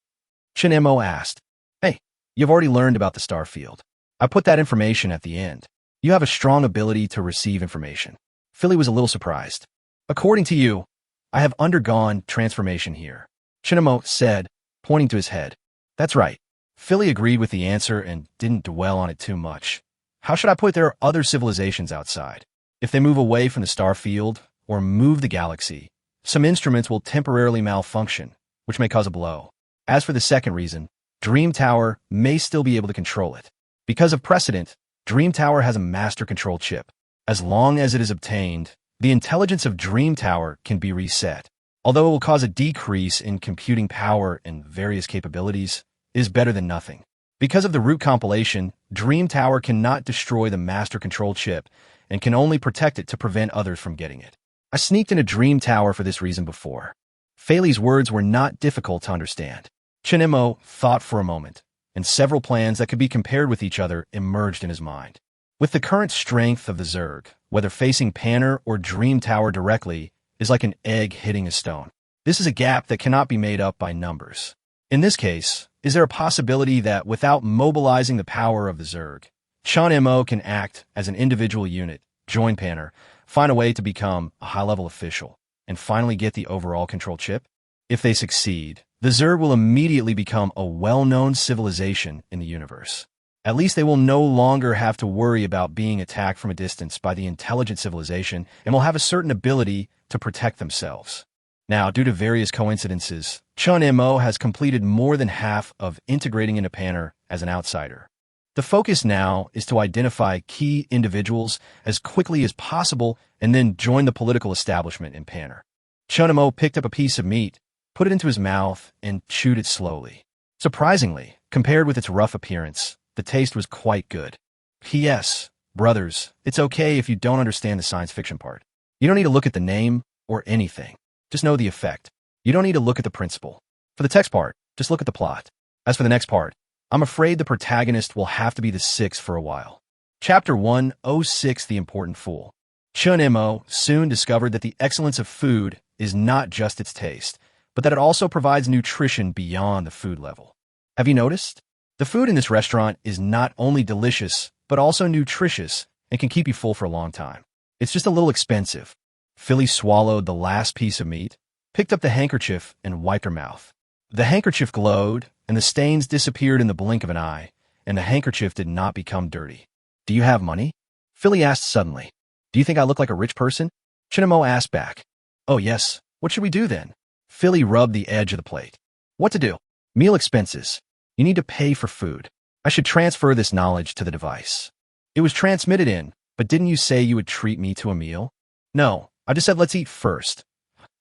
Chun Mo asked. Hey, you've already learned about the star field. I put that information at the end. You have a strong ability to receive information. Philly was a little surprised. According to you, I have undergone transformation here, Chun Mo said, pointing to his head. That's right. Philly agreed with the answer and didn't dwell on it too much. How should I put there are other civilizations outside? If they move away from the star field or move the galaxy, some instruments will temporarily malfunction, which may cause a blow. As for the second reason, Dream Tower may still be able to control it. Because of precedent, Dream Tower has a master control chip. As long as it is obtained, the intelligence of Dream Tower can be reset. Although it will cause a decrease in computing power and various capabilities, it is better than nothing. Because of the root compilation, Dream Tower cannot destroy the master control chip and can only protect it to prevent others from getting it. I sneaked into Dream Tower for this reason before. Fei's words were not difficult to understand. Chun Mo thought for a moment, and several plans that could be compared with each other emerged in his mind. With the current strength of the Zerg, whether facing Panner or Dream Tower directly is like an egg hitting a stone. This is a gap that cannot be made up by numbers. In this case, is there a possibility that without mobilizing the power of the Zerg, Chun Mo can act as an individual unit, join Panner, find a way to become a high-level official, and finally get the overall control chip? If they succeed, the Zerg will immediately become a well-known civilization in the universe. At least they will no longer have to worry about being attacked from a distance by the intelligent civilization and will have a certain ability to protect themselves. Now, due to various coincidences, Chun Mo has completed more than half of integrating into Panner as an outsider. The focus now is to identify key individuals as quickly as possible and then join the political establishment in Panner. Chun Mo picked up a piece of meat, put it into his mouth, and chewed it slowly. Surprisingly, compared with its rough appearance, the taste was quite good. P.S. Brothers, it's okay if you don't understand the science fiction part. You don't need to look at the name or anything. Just know the effect. You don't need to look at the principle. For the text part, just look at the plot. As for the next part, I'm afraid the protagonist will have to be the sixth for a while. Chapter 106, The Important Fool. Chun Mo soon discovered that the excellence of food is not just its taste, but that it also provides nutrition beyond the food level. Have you noticed? The food in this restaurant is not only delicious, but also nutritious and can keep you full for a long time. It's just a little expensive. Philly swallowed the last piece of meat, picked up the handkerchief, and wiped her mouth. The handkerchief glowed, and the stains disappeared in the blink of an eye, and the handkerchief did not become dirty. Do you have money? Philly asked suddenly. Do you think I look like a rich person? Chun Mo asked back. Oh yes, what should we do then? Philly rubbed the edge of the plate. What to do? Meal expenses. You need to pay for food. I should transfer this knowledge to the device. It was transmitted in, but didn't you say you would treat me to a meal? No, I just said let's eat first.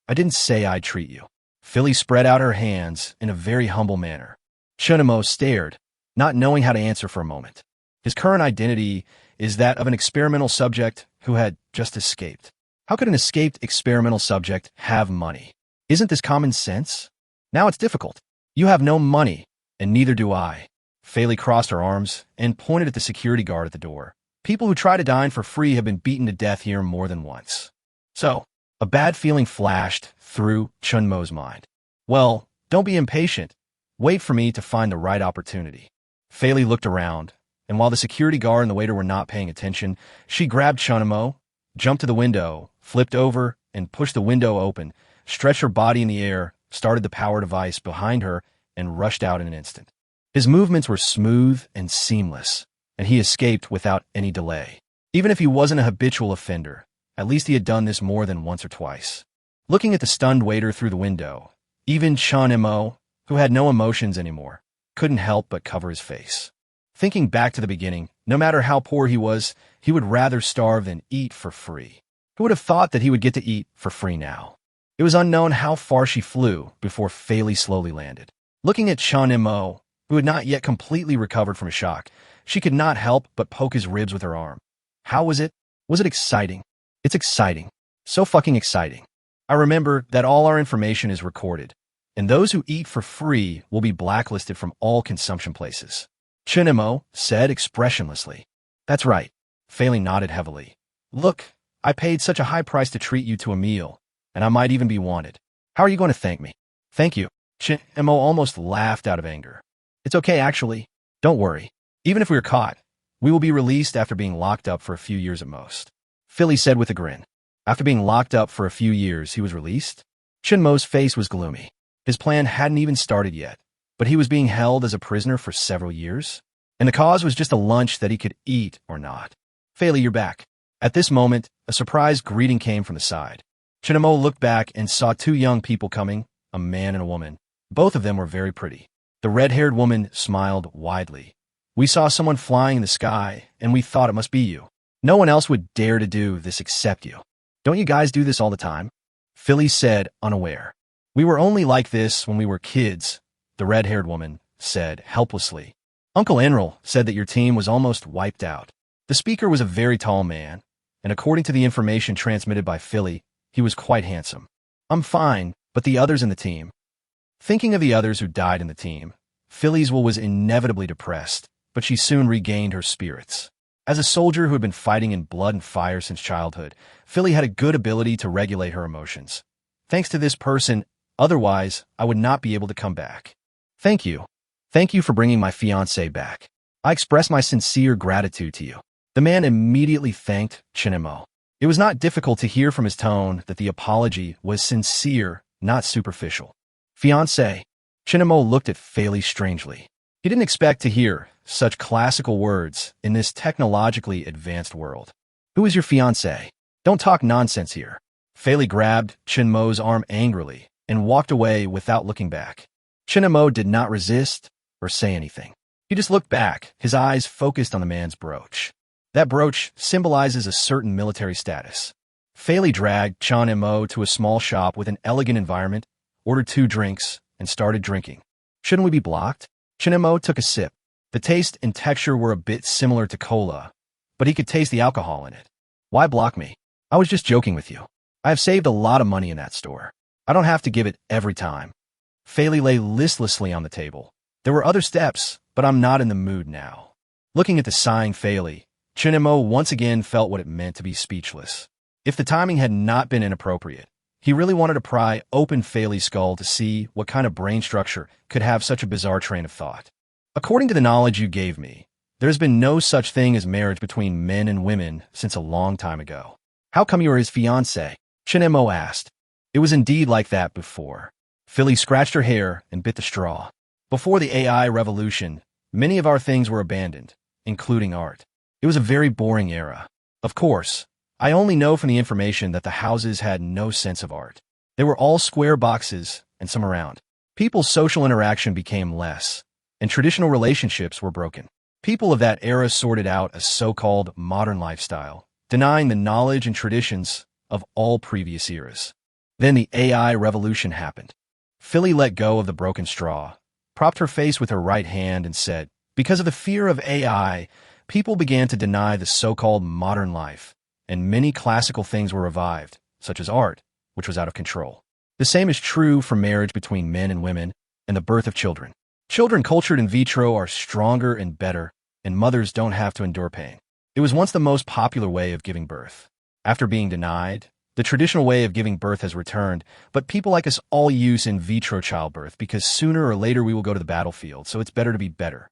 I didn't say I'd treat you. Philly spread out her hands in a very humble manner. Chun Mo stared, not knowing how to answer for a moment. His current identity is that of an experimental subject who had just escaped. How could an escaped experimental subject have money? Isn't this common sense? Now it's difficult. You have no money, and neither do I. Feli crossed her arms and pointed at the security guard at the door. People who try to dine for free have been beaten to death here more than once. So, a bad feeling flashed through Chun Mo's mind. Well, don't be impatient. Wait for me to find the right opportunity. Feli looked around, and while the security guard and the waiter were not paying attention, she grabbed Chun Mo, jumped to the window, flipped over, and pushed the window open, stretched her body in the air, started the power device behind her, and rushed out in an instant. His movements were smooth and seamless, and he escaped without any delay. Even if he wasn't a habitual offender, at least he had done this more than once or twice. Looking at the stunned waiter through the window, even Chun Mo, who had no emotions anymore, couldn't help but cover his face. Thinking back to the beginning, no matter how poor he was, he would rather starve than eat for free. Who would have thought that he would get to eat for free now? It was unknown how far she flew before Feli slowly landed. Looking at Chun Mo, who had not yet completely recovered from shock, she could not help but poke his ribs with her arm. How was it? Was it exciting? It's exciting. So fucking exciting. I remember that all our information is recorded, and those who eat for free will be blacklisted from all consumption places. Chun Mo said expressionlessly. That's right. Feli nodded heavily. Look, I paid such a high price to treat you to a meal, and I might even be wanted. How are you going to thank me? Thank you. Chun Mo almost laughed out of anger. It's okay, actually. Don't worry. Even if we are caught, we will be released after being locked up for a few years at most. Philly said with a grin. After being locked up for a few years, he was released? Chun Mo's face was gloomy. His plan hadn't even started yet, but he was being held as a prisoner for several years, and the cause was just a lunch that he could eat or not. Feli, you're back. At this moment, a surprise greeting came from the side. Chun Mo looked back and saw two young people coming, a man and a woman. Both of them were very pretty. The red-haired woman smiled widely. We saw someone flying in the sky, and we thought it must be you. No one else would dare to do this except you. Don't you guys do this all the time? Philly said, unaware. We were only like this when we were kids, the red-haired woman said helplessly. Uncle Enril said that your team was almost wiped out. The speaker was a very tall man, and according to the information transmitted by Philly, he was quite handsome. I'm fine, but the others in the team. Thinking of the others who died in the team, Philly's will was inevitably depressed, but she soon regained her spirits. As a soldier who had been fighting in blood and fire since childhood, Philly had a good ability to regulate her emotions. Thanks to this person, otherwise, I would not be able to come back. Thank you. Thank you for bringing my fiancé back. I express my sincere gratitude to you. The man immediately thanked Chun Mo. It was not difficult to hear from his tone that the apology was sincere, not superficial. Fiancé. Chun Mo looked at Philly strangely. He didn't expect to hear such classical words in this technologically advanced world. Who is your fiancé? Don't talk nonsense here. Philly grabbed Chun Mo's arm angrily and walked away without looking back. Chun Mo did not resist or say anything. He just looked back, his eyes focused on the man's brooch. That brooch symbolizes a certain military status. Philly dragged Chun Mo to a small shop with an elegant environment, ordered 2 drinks, and started drinking. Shouldn't we be blocked? Chun Mo took a sip. The taste and texture were a bit similar to cola, but he could taste the alcohol in it. Why block me? I was just joking with you. I have saved a lot of money in that store. I don't have to give it every time. Philly lay listlessly on the table. There were other steps, but I'm not in the mood now. Looking at the sighing Philly, Chun Mo once again felt what it meant to be speechless. If the timing had not been inappropriate, he really wanted to pry open Philly's skull to see what kind of brain structure could have such a bizarre train of thought. According to the knowledge you gave me, there's been no such thing as marriage between men and women since a long time ago. How come you are his fiancé? Chun Mo asked. It was indeed like that before. Philly scratched her hair and bit the straw. Before the AI revolution, many of our things were abandoned, including art. It was a very boring era. Of course, I only know from the information that the houses had no sense of art. They were all square boxes and some around. People's social interaction became less, and traditional relationships were broken. People of that era sorted out a so-called modern lifestyle, denying the knowledge and traditions of all previous eras. Then the AI revolution happened. Philly let go of the broken straw, propped her face with her right hand and said, because of the fear of AI, people began to deny the so-called modern life, and many classical things were revived, such as art, which was out of control. The same is true for marriage between men and women and the birth of children. Children cultured in vitro are stronger and better, and mothers don't have to endure pain. It was once the most popular way of giving birth. After being denied, the traditional way of giving birth has returned, but people like us all use in vitro childbirth because sooner or later we will go to the battlefield, so it's better to be better.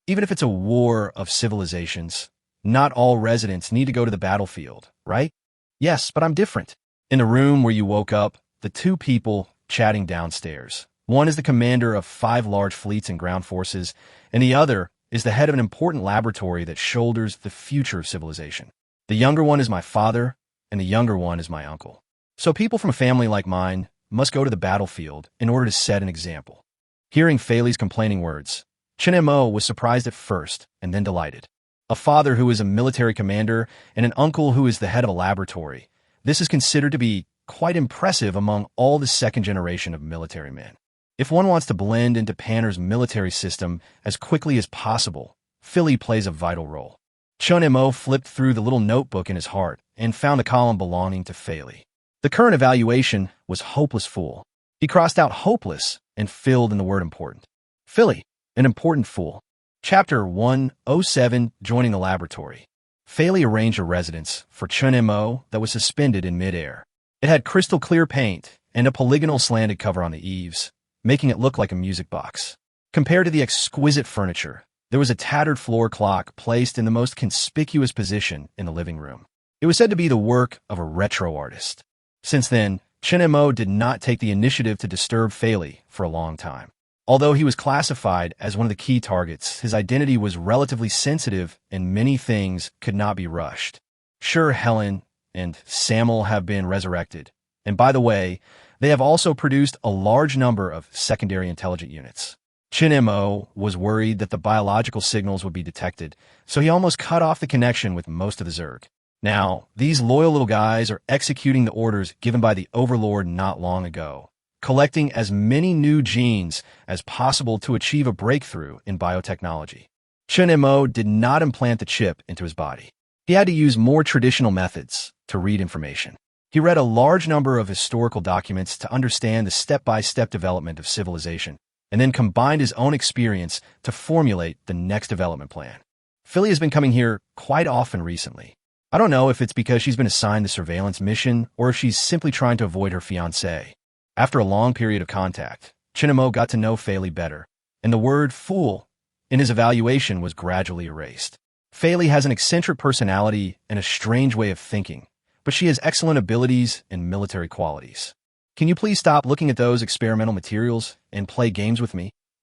Even if it's a war of civilizations, not all residents need to go to the battlefield, right? Yes, but I'm different. In the room where you woke up, the 2 people chatting downstairs. One is the commander of 5 large fleets and ground forces, and the other is the head of an important laboratory that shoulders the future of civilization. The younger one is my father, and the younger one is my uncle. So people from a family like mine must go to the battlefield in order to set an example. Hearing Philly's complaining words, Chun Mo was surprised at first and then delighted. A father who is a military commander and an uncle who is the head of a laboratory. This is considered to be quite impressive among all the second generation of military men. If one wants to blend into Panner's military system as quickly as possible, Philly plays a vital role. Chun Mo flipped through the little notebook in his heart and found a column belonging to Philly. The current evaluation was hopeless fool. He crossed out hopeless and filled in the word important. Philly, an important fool. Chapter 107, Joining the Laboratory. Philly arranged a residence for Chun Mo that was suspended in midair. It had crystal clear paint and a polygonal slanted cover on the eaves, making it look like a music box. Compared to the exquisite furniture, there was a tattered floor clock placed in the most conspicuous position in the living room. It was said to be the work of a retro artist. Since then, Chun Mo did not take the initiative to disturb Philly for a long time. Although he was classified as one of the key targets, his identity was relatively sensitive and many things could not be rushed. Sure, Helen and Samuel have been resurrected, And by the way, they have also produced a large number of secondary intelligent units. Chun Mo was worried that the biological signals would be detected, so he almost cut off the connection with most of the Zerg. Now, these loyal little guys are executing the orders given by the Overlord not long ago, collecting as many new genes as possible to achieve a breakthrough in biotechnology. Chun Mo did not implant the chip into his body. He had to use more traditional methods to read information. He read a large number of historical documents to understand the step-by-step development of civilization, and then combined his own experience to formulate the next development plan. Philly has been coming here quite often recently. I don't know if it's because she's been assigned the surveillance mission or if she's simply trying to avoid her fiancé. After a long period of contact, Chun Mo got to know Fei better, and the word fool in his evaluation was gradually erased. Fei has an eccentric personality and a strange way of thinking, but she has excellent abilities and military qualities. Can you please stop looking at those experimental materials and play games with me?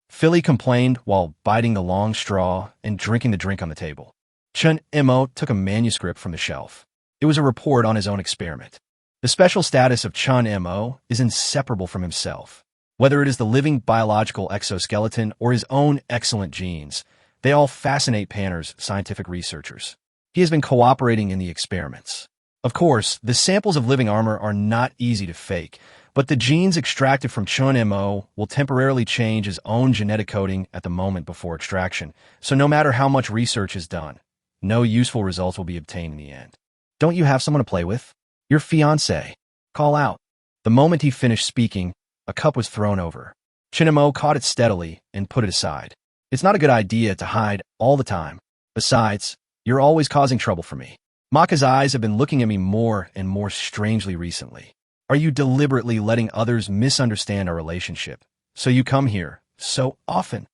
Philly complained while biting the long straw and drinking the drink on the table. Chun Mo took a manuscript from the shelf. It was a report on his own experiment. The special status of Chun Mo is inseparable from himself. Whether it is the living biological exoskeleton or his own excellent genes, they all fascinate Panner's scientific researchers. He has been cooperating in the experiments. Of course, the samples of living armor are not easy to fake, but the genes extracted from Chun Mo will temporarily change his own genetic coding at the moment before extraction, so no matter how much research is done, no useful results will be obtained in the end. Don't you have someone to play with? Your fiancé. Call out. The moment he finished speaking, a cup was thrown over. Chun Mo caught it steadily and put it aside. It's not a good idea to hide all the time. Besides, you're always causing trouble for me. Maka's eyes have been looking at me more and more strangely recently. Are you deliberately letting others misunderstand our relationship, so you come here so often?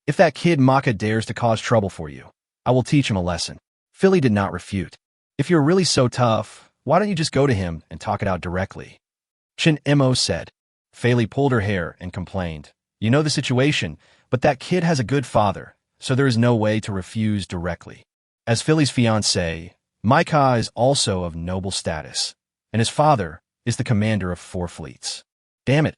If that kid Maka dares to cause trouble for you, I will teach him a lesson. Philly did not refute. If you're really so tough, why don't you just go to him and talk it out directly? Chun Mo said. Fei pulled her hair and complained. You know the situation, but that kid has a good father, so there is no way to refuse directly. As Philly's fiancé, Maika is also of noble status, and his father is the commander of 4 fleets. Damn it,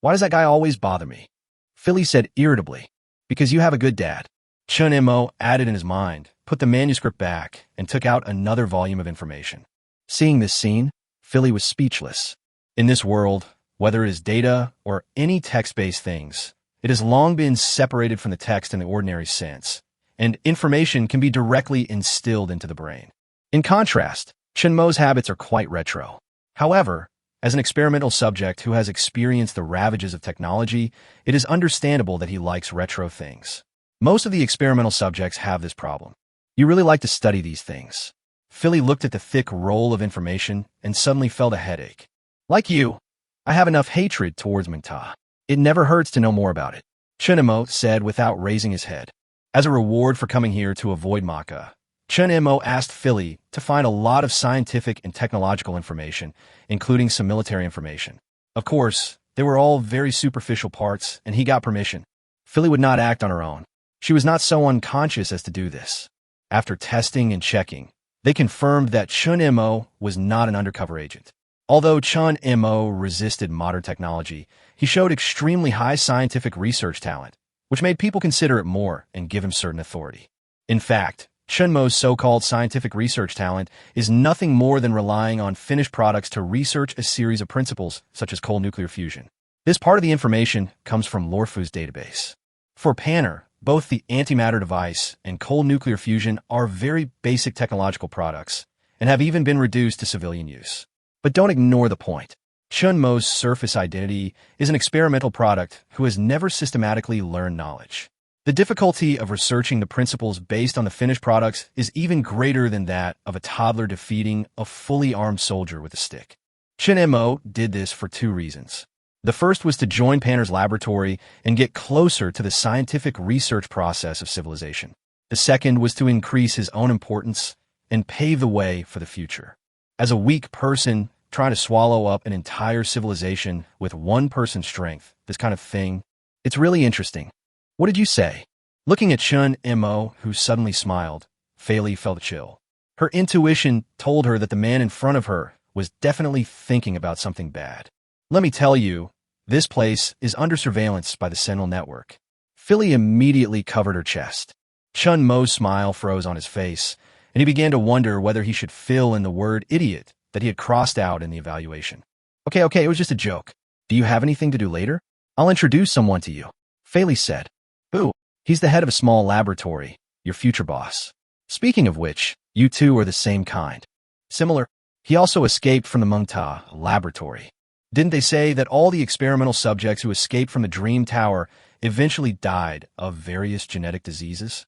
why does that guy always bother me? Philly said irritably. Because you have a good dad. Chun Mo added in his mind, put the manuscript back, and took out another volume of information. Seeing this scene, Philly was speechless. In this world, whether it is data or any text-based things, it has long been separated from the text in the ordinary sense, and information can be directly instilled into the brain. In contrast, Chun Mo's habits are quite retro. However, as an experimental subject who has experienced the ravages of technology, it is understandable that he likes retro things. Most of the experimental subjects have this problem. You really like to study these things. Philly looked at the thick roll of information and suddenly felt a headache. Like you, I have enough hatred towards Mengta. It never hurts to know more about it, Chun Mo said without raising his head. As a reward for coming here to avoid Maka, Chun Mo asked Philly to find a lot of scientific and technological information, including some military information. Of course, they were all very superficial parts, and he got permission. Philly would not act on her own. She was not so unconscious as to do this. After testing and checking, they confirmed that Chun Mo was not an undercover agent. Although Chun Mo resisted modern technology, he showed extremely high scientific research talent, which made people consider it more and give him certain authority. In fact, Chun Mo's so-called scientific research talent is nothing more than relying on finished products to research a series of principles, such as cold nuclear fusion. This part of the information comes from Lorfu's database. For Panner, both the antimatter device and cold nuclear fusion are very basic technological products and have even been reduced to civilian use. But don't ignore the point. Chun Mo's surface identity is an experimental product who has never systematically learned knowledge. The difficulty of researching the principles based on the finished products is even greater than that of a toddler defeating a fully armed soldier with a stick. Chun Mo did this for 2 reasons. The first was to join Panner's laboratory and get closer to the scientific research process of civilization. The second was to increase his own importance and pave the way for the future. As a weak person trying to swallow up an entire civilization with one person's strength, this kind of thing, it's really interesting. What did you say? Looking at Chun Mo, who suddenly smiled, Fei felt a chill. Her intuition told her that the man in front of her was definitely thinking about something bad. Let me tell you, this place is under surveillance by the Sentinel Network. Philly immediately covered her chest. Chun Mo's smile froze on his face, and he began to wonder whether he should fill in the word idiot that he had crossed out in the evaluation. Okay, it was just a joke. Do you have anything to do later? I'll introduce someone to you, Philly said. Who? He's the head of a small laboratory, your future boss. Speaking of which, you two are the same kind. Similar. He also escaped from the Mengta laboratory. Didn't they say that all the experimental subjects who escaped from the Dream Tower eventually died of various genetic diseases?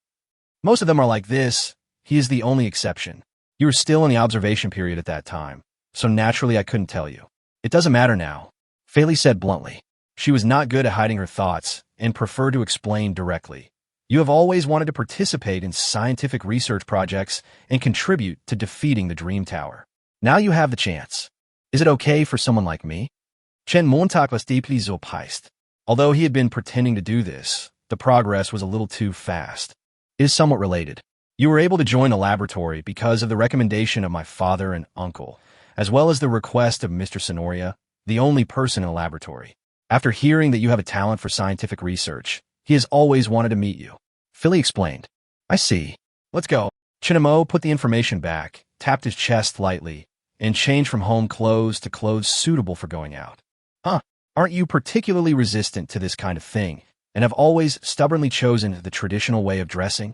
Most of them are like this. He is the only exception. You were still in the observation period at that time, so naturally I couldn't tell you. It doesn't matter now, Philly said bluntly. She was not good at hiding her thoughts and preferred to explain directly. You have always wanted to participate in scientific research projects and contribute to defeating the Dream Tower. Now you have the chance. Is it okay for someone like me? Chen Montag was deeply surprised. Although he had been pretending to do this, the progress was a little too fast. It is somewhat related. You were able to join the laboratory because of the recommendation of my father and uncle, as well as the request of Mr. Sonoria, the only person in the laboratory. After hearing that you have a talent for scientific research, he has always wanted to meet you. Philly explained. I see. Let's go. Chun Mo put the information back, tapped his chest lightly, and changed from home clothes to clothes suitable for going out. Huh, aren't you particularly resistant to this kind of thing, and have always stubbornly chosen the traditional way of dressing?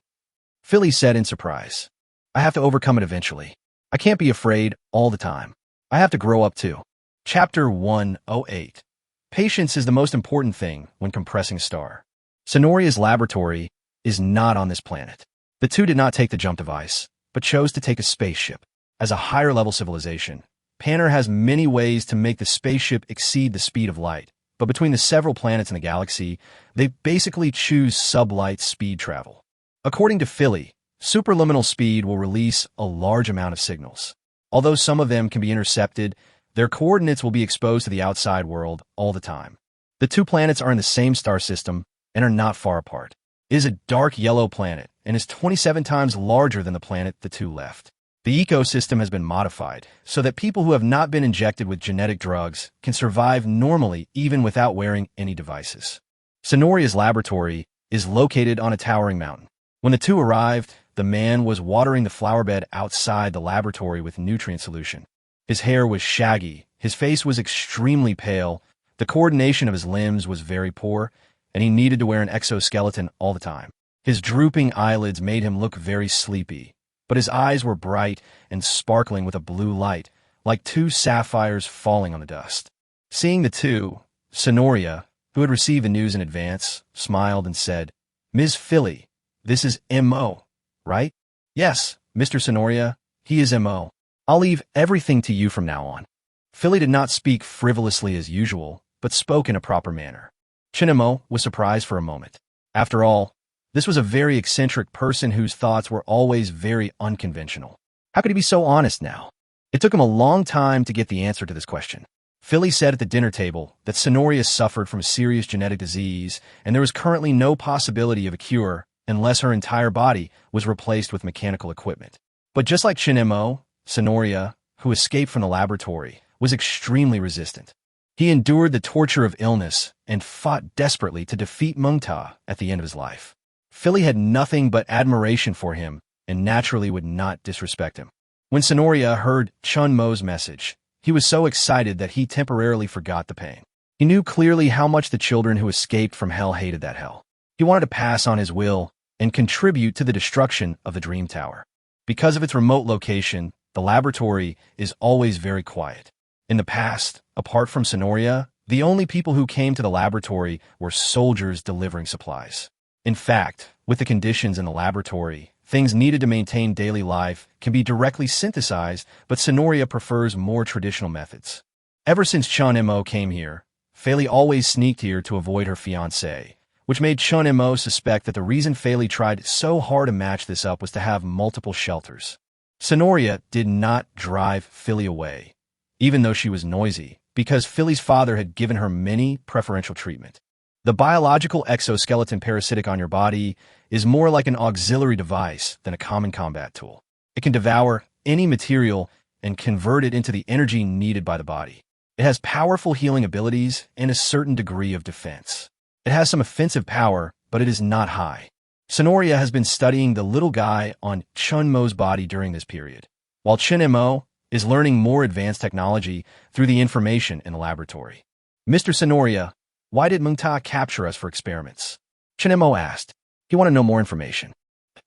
Philly said in surprise. I have to overcome it eventually. I can't be afraid all the time. I have to grow up too. Chapter 108. Patience is the most important thing when compressing a star. Sonoria's laboratory is not on this planet. The two did not take the jump device, but chose to take a spaceship. As a higher-level civilization, Panner has many ways to make the spaceship exceed the speed of light, but between the several planets in the galaxy, they basically choose sublight speed travel. According to Philly, superluminal speed will release a large amount of signals. Although some of them can be intercepted, their coordinates will be exposed to the outside world all the time. The two planets are in the same star system and are not far apart. It is a dark yellow planet and is 27 times larger than the planet the two left. The ecosystem has been modified so that people who have not been injected with genetic drugs can survive normally even without wearing any devices. Sonoria's laboratory is located on a towering mountain. When the two arrived, the man was watering the flower bed outside the laboratory with nutrient solution. His hair was shaggy, his face was extremely pale, the coordination of his limbs was very poor, and he needed to wear an exoskeleton all the time. His drooping eyelids made him look very sleepy, but his eyes were bright and sparkling with a blue light, like two sapphires falling on the dust. Seeing the two, Sonoria, who had received the news in advance, smiled and said, Ms. Philly, this is M.O., right? Yes, Mr. Sonoria, he is M.O. I'll leave everything to you from now on. Philly did not speak frivolously as usual, but spoke in a proper manner. Chun Mo was surprised for a moment. After all, this was a very eccentric person whose thoughts were always very unconventional. How could he be so honest now? It took him a long time to get the answer to this question. Philly said at the dinner table that Sonoria suffered from a serious genetic disease, and there was currently no possibility of a cure unless her entire body was replaced with mechanical equipment. But just like Chun Mo, Sonoria, who escaped from the laboratory, was extremely resistant. He endured the torture of illness and fought desperately to defeat Mengta at the end of his life. Philly had nothing but admiration for him and naturally would not disrespect him. When Sonoria heard Chun Mo's message, he was so excited that he temporarily forgot the pain. He knew clearly how much the children who escaped from hell hated that hell. He wanted to pass on his will and contribute to the destruction of the Dream Tower. Because of its remote location, the laboratory is always very quiet. In the past, apart from Sonoria, the only people who came to the laboratory were soldiers delivering supplies. In fact, with the conditions in the laboratory, things needed to maintain daily life can be directly synthesized, but Sonoria prefers more traditional methods. Ever since Chun Mo came here, Feli always sneaked here to avoid her fiancé, which made Chun Mo suspect that the reason Feli tried so hard to match this up was to have multiple shelters. Sonoria did not drive Philly away, even though she was noisy, because Philly's father had given her many preferential treatment. The biological exoskeleton parasitic on your body is more like an auxiliary device than a common combat tool. It can devour any material and convert it into the energy needed by the body. It has powerful healing abilities and a certain degree of defense. It has some offensive power, but it is not high. Sonoria has been studying the little guy on Chun Mo's body during this period, while Chun Mo is learning more advanced technology through the information in the laboratory. Mr. Sonoria, why did Meng Ta capture us for experiments? Chun Mo asked. He wanted to know more information.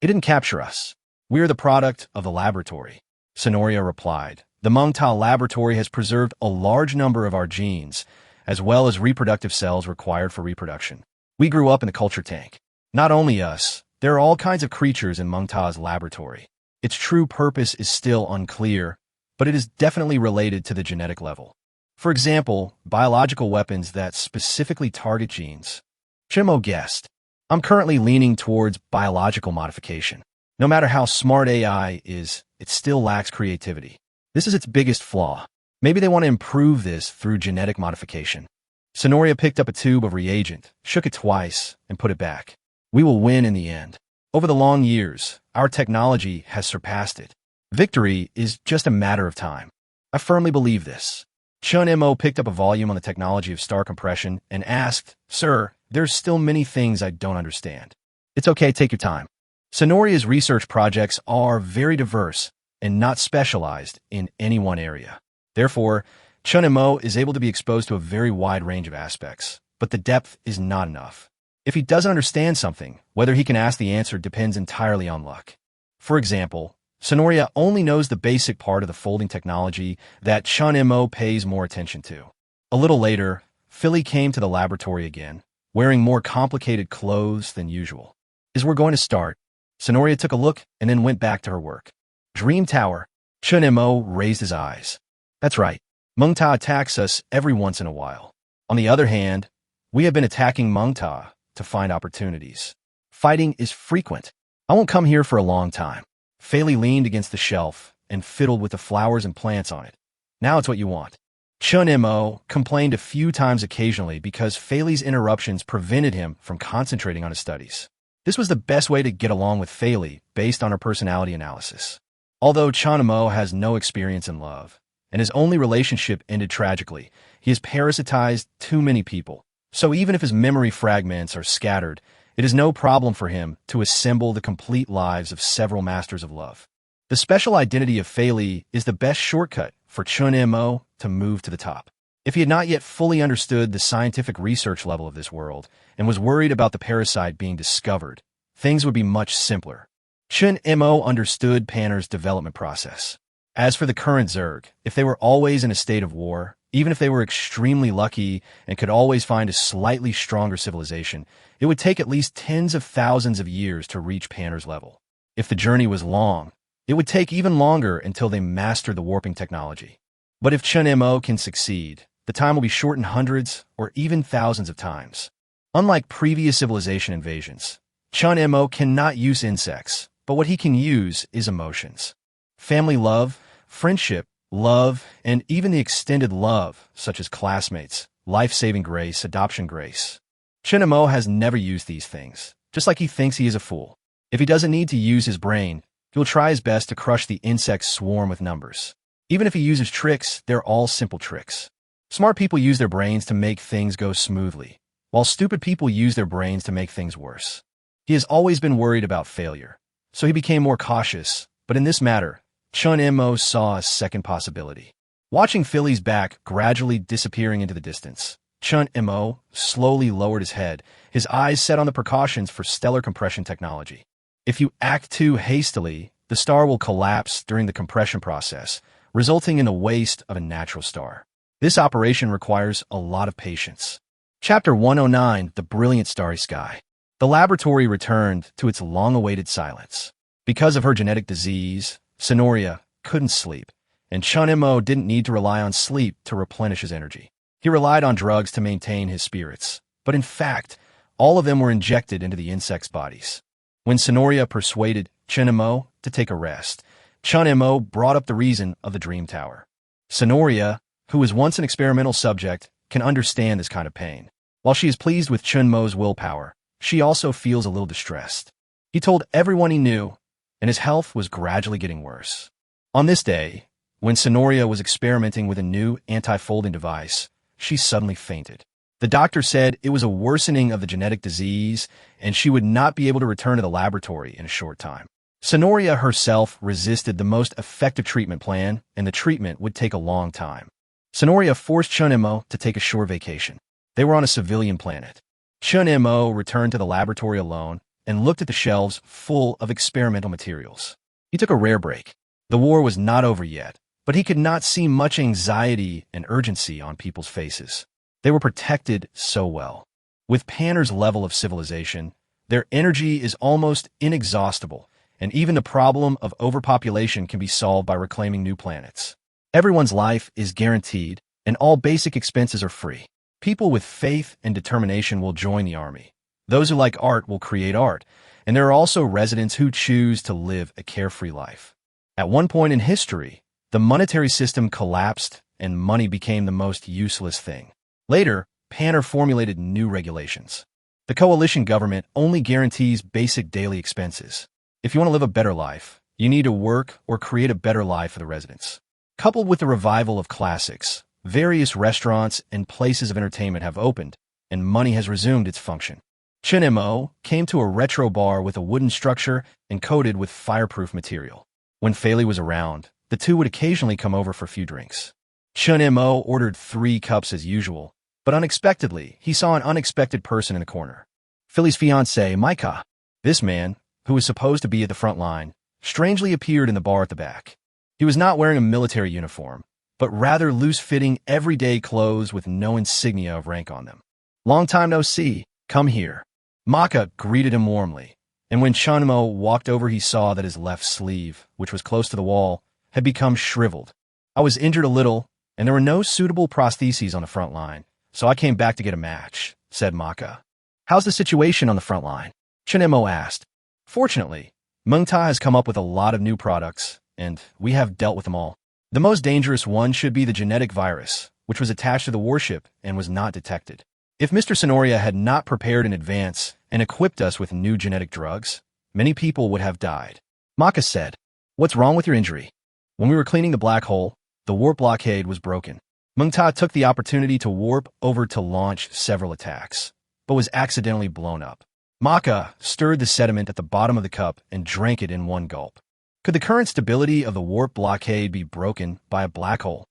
It didn't capture us. We are the product of the laboratory. Sonoria replied. The Meng Ta laboratory has preserved a large number of our genes, as well as reproductive cells required for reproduction. We grew up in the culture tank. Not only us, there are all kinds of creatures in Meng Ta's laboratory. Its true purpose is still unclear, but it is definitely related to the genetic level. For example, biological weapons that specifically target genes. Chun Mo guessed. I'm currently leaning towards biological modification. No matter how smart AI is, it still lacks creativity. This is its biggest flaw. Maybe they want to improve this through genetic modification. Sonoria picked up a tube of reagent, shook it twice, and put it back. We will win in the end. Over the long years, our technology has surpassed it. Victory is just a matter of time. I firmly believe this. Chun Mo picked up a volume on the technology of star compression and asked, Sir, there's still many things I don't understand. It's okay, take your time. Sonoria's research projects are very diverse and not specialized in any one area. Therefore, Chun Mo is able to be exposed to a very wide range of aspects, but the depth is not enough. If he doesn't understand something, whether he can ask the answer depends entirely on luck. For example, Sonoria only knows the basic part of the folding technology that Chun Mo pays more attention to. A little later, Philly came to the laboratory again, wearing more complicated clothes than usual. As we're going to start, Sonoria took a look and then went back to her work. Dream Tower. Chun Mo raised his eyes. That's right. Meng Ta attacks us every once in a while. On the other hand, we have been attacking Meng Ta to find opportunities. Fighting is frequent. I won't come here for a long time. Feli leaned against the shelf and fiddled with the flowers and plants on it. Now it's what you want. Chun Mo complained a few times occasionally because Feli's interruptions prevented him from concentrating on his studies. This was the best way to get along with Feli based on her personality analysis. Although Chun Mo has no experience in love, and his only relationship ended tragically, he has parasitized too many people. So even if his memory fragments are scattered, it is no problem for him to assemble the complete lives of several masters of love. The special identity of Feli is the best shortcut for Chun Mo to move to the top. If he had not yet fully understood the scientific research level of this world and was worried about the parasite being discovered, things would be much simpler. Chun Mo understood Panner's development process. As for the current Zerg, if they were always in a state of war, even if they were extremely lucky and could always find a slightly stronger civilization, it would take at least tens of thousands of years to reach Panner's level. If the journey was long, it would take even longer until they mastered the warping technology. But if Chun Mo can succeed, the time will be shortened hundreds or even thousands of times. Unlike previous civilization invasions, Chun Mo cannot use insects, but what he can use is emotions. Family love, friendship, love, and even the extended love, such as classmates, life-saving grace, adoption grace. Chun Mo has never used these things, just like he thinks he is a fool. If he doesn't need to use his brain, he will try his best to crush the insect swarm with numbers. Even if he uses tricks, they're all simple tricks. Smart people use their brains to make things go smoothly, while stupid people use their brains to make things worse. He has always been worried about failure, so he became more cautious, but in this matter, Chun Mo saw a second possibility. Watching Philly's back gradually disappearing into the distance, Chun Mo slowly lowered his head, his eyes set on the precautions for stellar compression technology. If you act too hastily, the star will collapse during the compression process, resulting in the waste of a natural star. This operation requires a lot of patience. Chapter 109, The Brilliant Starry Sky. The laboratory returned to its long-awaited silence. Because of her genetic disease, Sonoria couldn't sleep, and Chun Mo didn't need to rely on sleep to replenish his energy. He relied on drugs to maintain his spirits, but in fact, all of them were injected into the insects' bodies. When Sonoria persuaded Chun Mo to take a rest, Chun Mo brought up the reason of the Dream Tower. Sonoria, who was once an experimental subject, can understand this kind of pain. While she is pleased with Chun Mo's willpower, she also feels a little distressed. He told everyone he knew, and his health was gradually getting worse. On this day, When Sonoria was experimenting with a new anti-folding device, she suddenly fainted. The doctor said it was a worsening of the genetic disease, and she would not be able to return to the laboratory in a short time. Sonoria herself resisted the most effective treatment plan, and the treatment would take a long time. Sonoria forced Chun Mo to take a short vacation. They were on a civilian planet. Chun Mo returned to the laboratory alone and looked at the shelves full of experimental materials. He took a rare break. The war was not over yet, but he could not see much anxiety and urgency on people's faces. They were protected so well. With Panner's level of civilization, their energy is almost inexhaustible, and even the problem of overpopulation can be solved by reclaiming new planets. Everyone's life is guaranteed, and all basic expenses are free. People with faith and determination will join the army. Those who like art will create art, and there are also residents who choose to live a carefree life. At one point in history, the monetary system collapsed and money became the most useless thing. Later, Panner formulated new regulations. The coalition government only guarantees basic daily expenses. If you want to live a better life, you need to work or create a better life for the residents. Coupled with the revival of classics, various restaurants and places of entertainment have opened, and money has resumed its function. Chun Mo came to a retro bar with a wooden structure and coated with fireproof material. When Feli was around, the two would occasionally come over for a few drinks. Chun Mo ordered 3 cups as usual, but unexpectedly, he saw an unexpected person in the corner. Feli's fiancé, Maika. This man, who was supposed to be at the front line, strangely appeared in the bar at the back. He was not wearing a military uniform, but rather loose-fitting, everyday clothes with no insignia of rank on them. "Long time no see. Come here." Maka greeted him warmly, and when Chun Mo walked over he saw that his left sleeve, which was close to the wall, had become shriveled. "I was injured a little, and there were no suitable prostheses on the front line, so I came back to get a match," said Maka. "How's the situation on the front line?" Chun Mo asked. "Fortunately, Mengta has come up with a lot of new products, and we have dealt with them all. The most dangerous one should be the genetic virus, which was attached to the warship and was not detected. If Mr. Sonoria had not prepared in advance and equipped us with new genetic drugs, many people would have died." Maka said, "What's wrong with your injury?" "When we were cleaning the black hole, the warp blockade was broken. Mengta took the opportunity to warp over to launch several attacks, but was accidentally blown up." Maka stirred the sediment at the bottom of the cup and drank it in one gulp. Could the current stability of the warp blockade be broken by a black hole?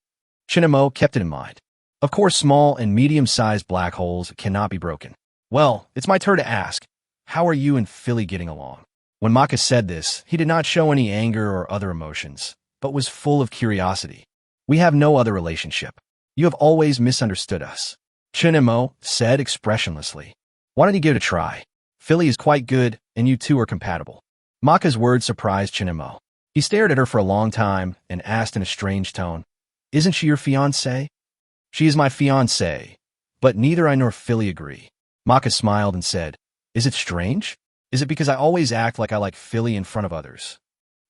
Chun Mo kept it in mind. Of course, small and medium-sized black holes cannot be broken. "Well, it's my turn to ask. How are you and Philly getting along?" When Maka said this, he did not show any anger or other emotions, but was full of curiosity. "We have no other relationship. You have always misunderstood us," Chun Mo said expressionlessly. "Why don't you give it a try? Philly is quite good, and you two are compatible." Maka's words surprised Chun Mo. He stared at her for a long time and asked in a strange tone, "Isn't she your fiancée?" "She is my fiancée, but neither I nor Philly agree." Maka smiled and said, "Is it strange? Is it because I always act like I like Philly in front of others?"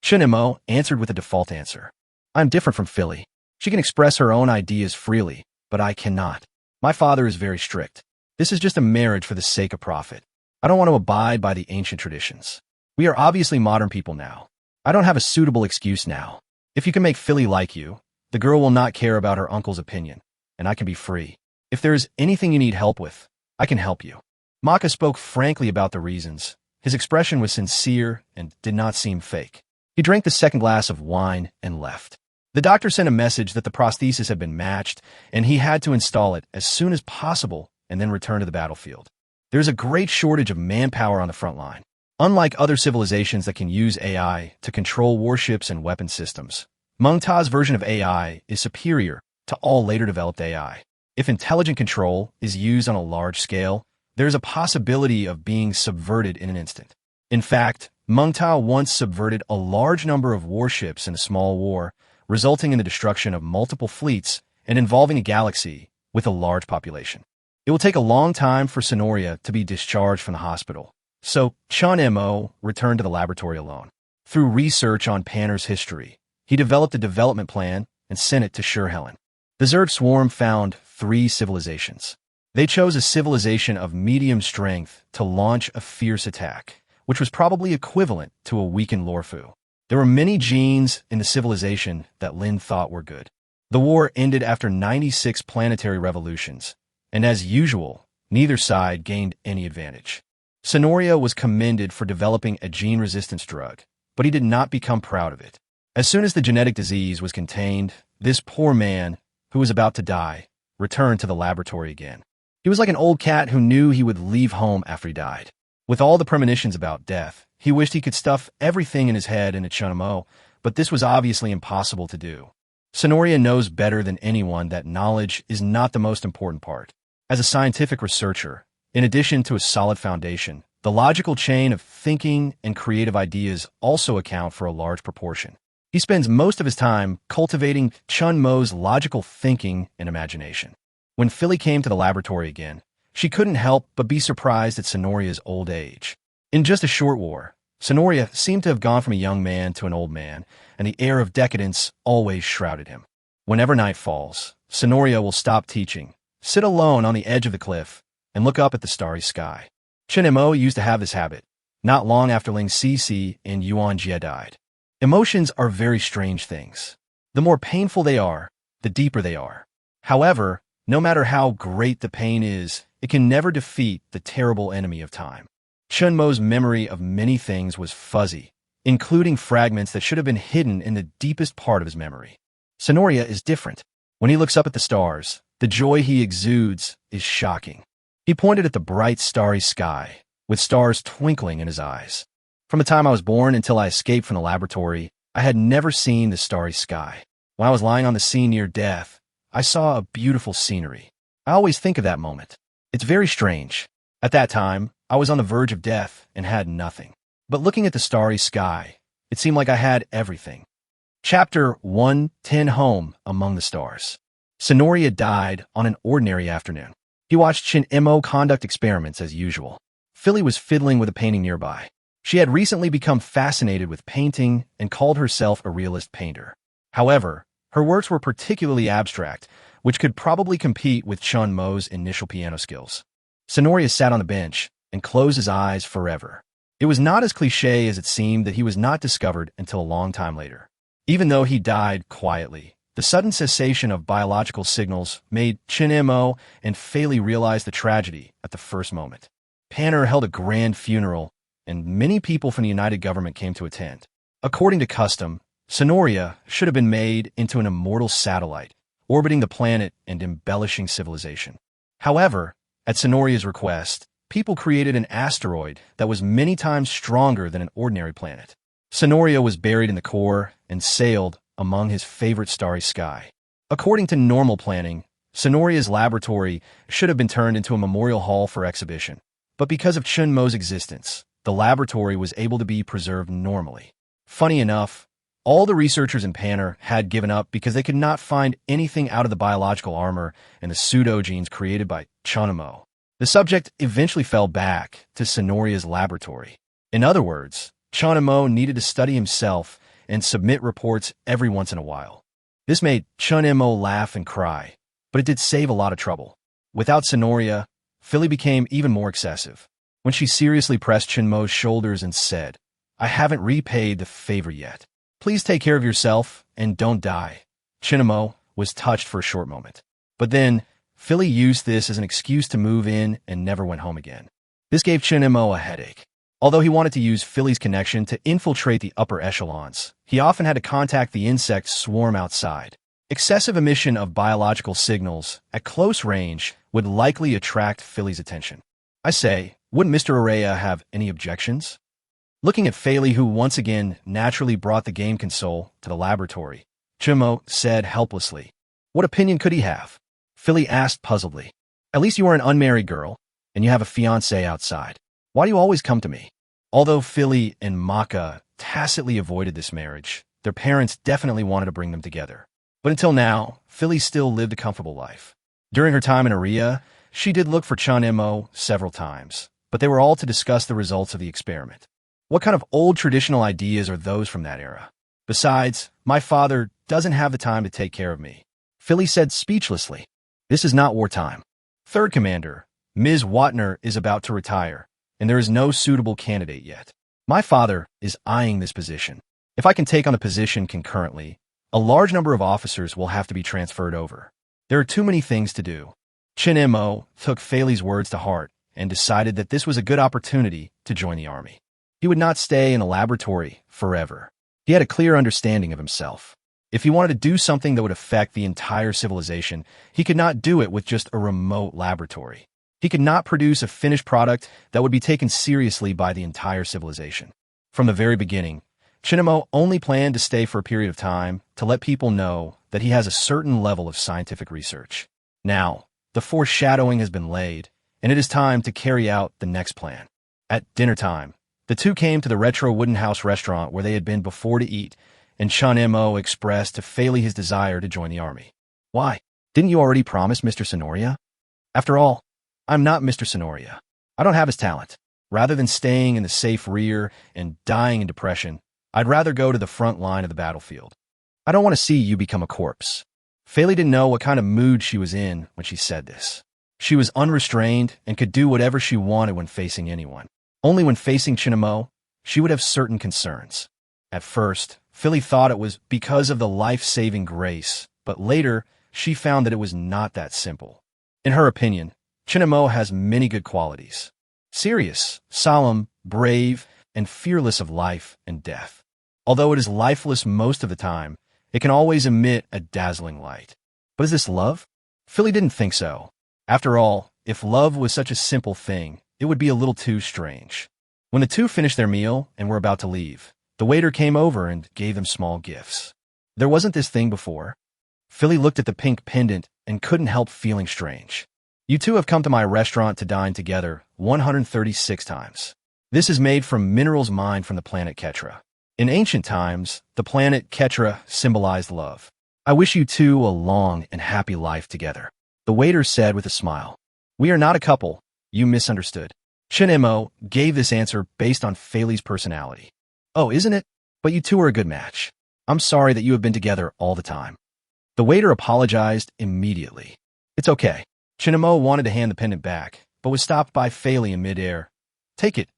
Chun Mo answered with a default answer. "I'm different from Philly. She can express her own ideas freely, but I cannot. My father is very strict. This is just a marriage for the sake of profit. I don't want to abide by the ancient traditions. We are obviously modern people now. I don't have a suitable excuse now. If you can make Philly like you, the girl will not care about her uncle's opinion, and I can be free. If there is anything you need help with, I can help you." Maka spoke frankly about the reasons. His expression was sincere and did not seem fake. He drank the second glass of wine and left. The doctor sent a message that the prosthesis had been matched, and he had to install it as soon as possible and then return to the battlefield. There's a great shortage of manpower on the front line. Unlike other civilizations that can use AI to control warships and weapon systems, Mengta's version of AI is superior to all later developed AI. If intelligent control is used on a large scale, there is a possibility of being subverted in an instant. In fact, Mengta once subverted a large number of warships in a small war, resulting in the destruction of multiple fleets and involving a galaxy with a large population. It will take a long time for Sonoria to be discharged from the hospital, so Chun Mo returned to the laboratory alone. Through research on Panner's history, he developed a development plan and sent it to Helen. The Zerg swarm found 3 civilizations. They chose a civilization of medium strength to launch a fierce attack, which was probably equivalent to a weakened Lorfu. There were many genes in the civilization that Lin thought were good. The war ended after 96 planetary revolutions, and as usual, neither side gained any advantage. Sonoria was commended for developing a gene resistance drug, but he did not become proud of it. As soon as the genetic disease was contained, this poor man, who was about to die, returned to the laboratory again. He was like an old cat who knew he would leave home after he died. With all the premonitions about death, he wished he could stuff everything in his head into Chun Mo, but this was obviously impossible to do. Sonoria knows better than anyone that knowledge is not the most important part. As a scientific researcher, in addition to a solid foundation, the logical chain of thinking and creative ideas also account for a large proportion. He spends most of his time cultivating Chun Mo's logical thinking and imagination. When Philly came to the laboratory again, she couldn't help but be surprised at Sonoria's old age. In just a short war, Sonoria seemed to have gone from a young man to an old man, and the air of decadence always shrouded him. Whenever night falls, Sonoria will stop teaching, sit alone on the edge of the cliff, and look up at the starry sky. Chun Mo used to have this habit, not long after Ling Xixi and Yuan Jia died. Emotions are very strange things. The more painful they are, the deeper they are. However, no matter how great the pain is, it can never defeat the terrible enemy of time. Chun Mo's memory of many things was fuzzy, including fragments that should have been hidden in the deepest part of his memory. Sonoria is different. When he looks up at the stars, the joy he exudes is shocking. He pointed at the bright, starry sky, with stars twinkling in his eyes. From the time I was born until I escaped from the laboratory, I had never seen the starry sky. When I was lying on the sea near death, I saw a beautiful scenery. I always think of that moment. It's very strange. At that time, I was on the verge of death and had nothing. But looking at the starry sky, it seemed like I had everything. Chapter 1:10 Home Among the Stars. Sonoria died on an ordinary afternoon. He watched Chun Mo conduct experiments as usual. Philly was fiddling with a painting nearby. She had recently become fascinated with painting and called herself a realist painter. However, her works were particularly abstract, which could probably compete with Chun Mo's initial piano skills. Sonoria sat on the bench and closed his eyes forever. It was not as cliché as it seemed that he was not discovered until a long time later. Even though he died quietly, the sudden cessation of biological signals made Chun Mo and Fei realize the tragedy at the first moment. Panner held a grand funeral, and many people from the United Government came to attend. According to custom, Sonoria should have been made into an immortal satellite, orbiting the planet and embellishing civilization. However, at Sonoria's request, people created an asteroid that was many times stronger than an ordinary planet. Sonoria was buried in the core and sailed among his favorite starry sky. According to normal planning, Sonoria's laboratory should have been turned into a memorial hall for exhibition. But because of Chun Mo's existence, the laboratory was able to be preserved normally. Funny enough, all the researchers in Panner had given up because they could not find anything out of the biological armor and the pseudogenes created by Chun Mo. The subject eventually fell back to Sonoria's laboratory. In other words, Chun Mo needed to study himself and submit reports every once in a while. This made Chun Mo laugh and cry, but it did save a lot of trouble. Without Sonoria, Philly became even more excessive. When she seriously pressed Chun Mo's shoulders and said, "I haven't repaid the favor yet. Please take care of yourself and don't die." Chun Mo was touched for a short moment. But then, Philly used this as an excuse to move in and never went home again. This gave Chun Mo a headache. Although he wanted to use Philly's connection to infiltrate the upper echelons, he often had to contact the insect swarm outside. Excessive emission of biological signals at close range would likely attract Philly's attention. I say, wouldn't Mr. Araya have any objections? Looking at Fei, who once again naturally brought the game console to the laboratory, Chun Mo said helplessly, "What opinion could he have?" Philly asked puzzledly, "At least you are an unmarried girl, and you have a fiancé outside. Why do you always come to me?" Although Philly and Maka tacitly avoided this marriage, their parents definitely wanted to bring them together. But until now, Philly still lived a comfortable life. During her time in Aria, she did look for Chun Mo several times, but they were all to discuss the results of the experiment. What kind of old traditional ideas are those from that era? Besides, my father doesn't have the time to take care of me. Philly said speechlessly. This is not wartime. Third Commander, Ms. Watner is about to retire, and there is no suitable candidate yet. My father is eyeing this position. If I can take on the position concurrently, a large number of officers will have to be transferred over. There are too many things to do. Chun Mo took Fei Li's words to heart and decided that this was a good opportunity to join the army. He would not stay in the laboratory forever. He had a clear understanding of himself. If he wanted to do something that would affect the entire civilization, he could not do it with just a remote laboratory. He could not produce a finished product that would be taken seriously by the entire civilization. From the very beginning, Chun Mo only planned to stay for a period of time to let people know that he has a certain level of scientific research. Now, the foreshadowing has been laid, and it is time to carry out the next plan. At dinner time, the two came to the retro wooden house restaurant where they had been before to eat, and Chun Mo expressed to Fei Li his desire to join the army. Why? Didn't you already promise Mr. Sonoria? After all, I'm not Mr. Sonoria. I don't have his talent. Rather than staying in the safe rear and dying in depression, I'd rather go to the front line of the battlefield. I don't want to see you become a corpse. Fei Li didn't know what kind of mood she was in when she said this. She was unrestrained and could do whatever she wanted when facing anyone. Only when facing Chun Mo, she would have certain concerns. At first, Fei Li thought it was because of the life-saving grace, but later, she found that it was not that simple. In her opinion, Chun Mo has many good qualities. Serious, solemn, brave, and fearless of life and death. Although it is lifeless most of the time, it can always emit a dazzling light. But is this love? Fei Li didn't think so. After all, if love was such a simple thing, it would be a little too strange. When the two finished their meal and were about to leave, the waiter came over and gave them small gifts. There wasn't this thing before. Fei Li looked at the pink pendant and couldn't help feeling strange. You two have come to my restaurant to dine together 136 times. This is made from minerals mined from the planet Ketra. In ancient times, the planet Ketra symbolized love. I wish you two a long and happy life together, the waiter said with a smile. We are not a couple. You misunderstood. Chun Mo gave this answer based on Fei Li's personality. Oh, isn't it? But you two are a good match. I'm sorry that you have been together all the time. The waiter apologized immediately. It's okay. Chun Mo wanted to hand the pendant back, but was stopped by Fei Li in midair. Take it.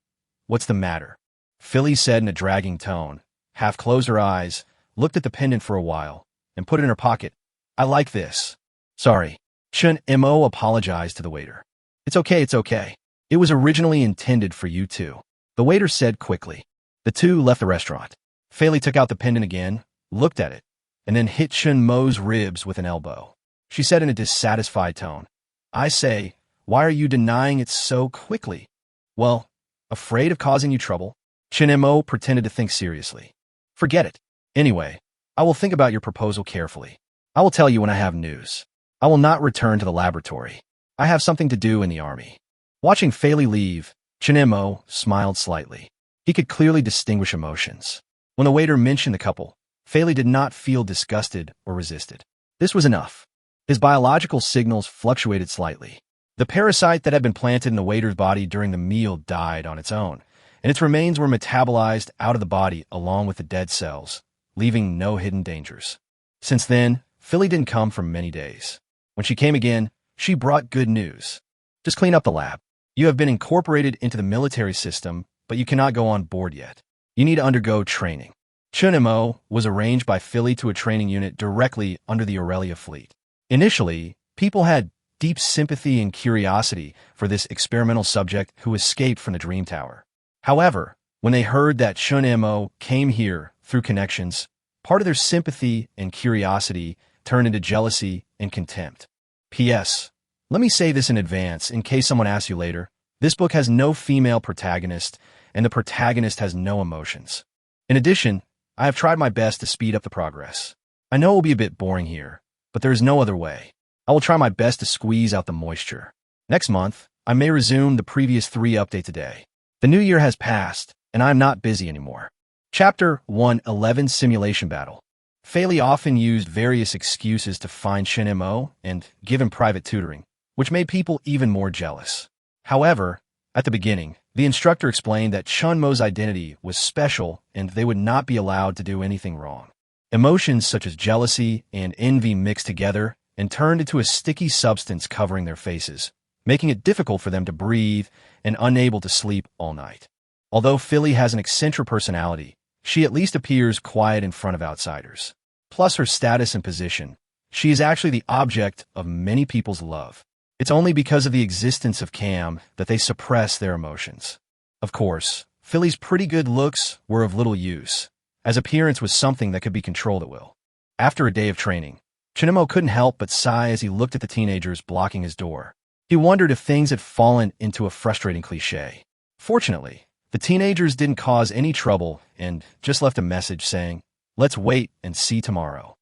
What's the matter? Fei Li said in a dragging tone, half closed her eyes, looked at the pendant for a while, and put it in her pocket. I like this. Sorry. Chun Mo apologized to the waiter. It's okay, it's okay. It was originally intended for you two, the waiter said quickly. The two left the restaurant. Fei Li took out the pendant again, looked at it, and then hit Chun Mo's ribs with an elbow. She said in a dissatisfied tone, I say, why are you denying it so quickly? Well, afraid of causing you trouble? Chun Mo pretended to think seriously. Forget it. Anyway, I will think about your proposal carefully. I will tell you when I have news. I will not return to the laboratory. I have something to do in the army. Watching Fei Li leave, Chun Mo smiled slightly. He could clearly distinguish emotions. When the waiter mentioned the couple, Fei Li did not feel disgusted or resisted. This was enough. His biological signals fluctuated slightly. The parasite that had been planted in the waiter's body during the meal died on its own, and its remains were metabolized out of the body along with the dead cells, leaving no hidden dangers. Since then, Fei Li didn't come for many days. When she came again, she brought good news. Just clean up the lab. You have been incorporated into the military system, but you cannot go on board yet. You need to undergo training. Chun Mo was arranged by Fei Li to a training unit directly under the Aurelia fleet. Initially, people had deep sympathy and curiosity for this experimental subject who escaped from the Dream Tower. However, when they heard that Chun Mo came here through connections, part of their sympathy and curiosity turned into jealousy and contempt. P.S. Let me say this in advance in case someone asks you later. This book has no female protagonist, and the protagonist has no emotions. In addition, I have tried my best to speed up the progress. I know it will be a bit boring here, but there is no other way. I will try my best to squeeze out the moisture. Next month, I may resume the previous 3 updates a day. The new year has passed, and I am not busy anymore. Chapter 111 Simulation Battle. Fei Li often used various excuses to find Chun Mo and give him private tutoring, which made people even more jealous. However, at the beginning, the instructor explained that Chun Mo's identity was special and they would not be allowed to do anything wrong. Emotions such as jealousy and envy mixed together and turned into a sticky substance covering their faces, making it difficult for them to breathe and unable to sleep all night. Although Fei Li has an eccentric personality, she at least appears quiet in front of outsiders. Plus her status and position, she is actually the object of many people's love. It's only because of the existence of Cam that they suppress their emotions. Of course, Philly's pretty good looks were of little use, as appearance was something that could be controlled at will. After a day of training, Chun Mo couldn't help but sigh as he looked at the teenagers blocking his door. He wondered if things had fallen into a frustrating cliché. Fortunately, the teenagers didn't cause any trouble and just left a message saying, "Let's wait and see tomorrow."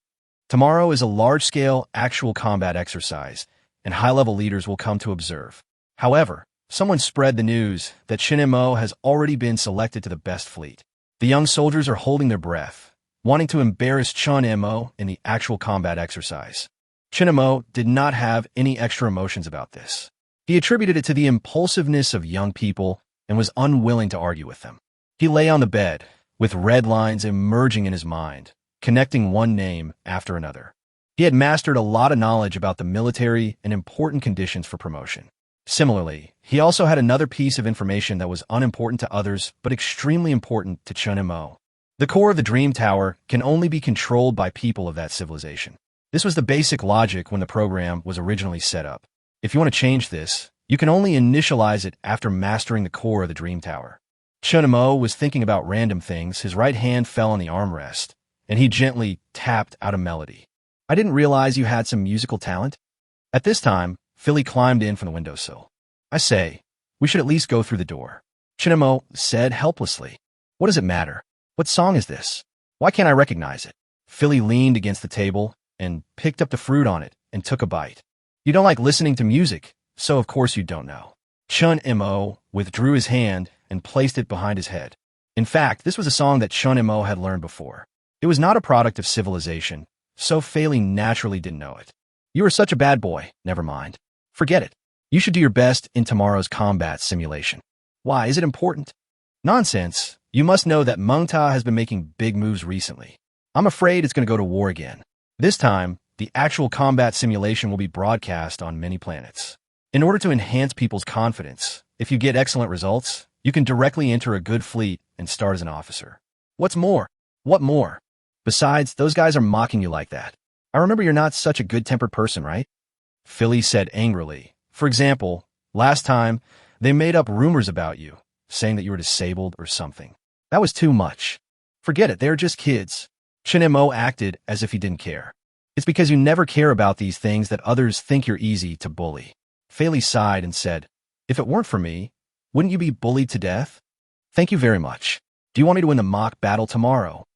Tomorrow is a large-scale actual combat exercise, and high-level leaders will come to observe. However, someone spread the news that Chun Mo has already been selected to the best fleet. The young soldiers are holding their breath, wanting to embarrass Chun Mo in the actual combat exercise. Chun Mo did not have any extra emotions about this. He attributed it to the impulsiveness of young people and was unwilling to argue with them. He lay on the bed, with red lines emerging in his mind, connecting one name after another. He had mastered a lot of knowledge about the military and important conditions for promotion. Similarly, he also had another piece of information that was unimportant to others but extremely important to Chun Mo. The core of the Dream Tower can only be controlled by people of that civilization. This was the basic logic when the program was originally set up. If you want to change this, you can only initialize it after mastering the core of the Dream Tower. Chun Mo was thinking about random things. His right hand fell on the armrest, and he gently tapped out a melody. "I didn't realize you had some musical talent." At this time, Philly climbed in from the windowsill. "I say, we should at least go through the door," Chun Mo said helplessly. "What does it matter? What song is this? Why can't I recognize it?" Philly leaned against the table and picked up the fruit on it and took a bite. "You don't like listening to music, so of course you don't know." Chun Mo withdrew his hand and placed it behind his head. In fact, this was a song that Chun Mo had learned before. It was not a product of civilization, so Philly naturally didn't know it. "You are such a bad boy. Never mind. Forget it. You should do your best in tomorrow's combat simulation." "Why, is it important?" "Nonsense. You must know that Mengta has been making big moves recently. I'm afraid it's going to go to war again. This time, the actual combat simulation will be broadcast on many planets. In order to enhance people's confidence, if you get excellent results, you can directly enter a good fleet and start as an officer." "What's more?" "What more? Besides, those guys are mocking you like that. I remember you're not such a good-tempered person, right?" Philly said angrily. "For example, last time, they made up rumors about you, saying that you were disabled or something. That was too much. Forget it, they're just kids." Chun Mo acted as if he didn't care. "It's because you never care about these things that others think you're easy to bully." Philly sighed and said, "If it weren't for me, wouldn't you be bullied to death?" "Thank you very much. Do you want me to win the mock battle tomorrow?"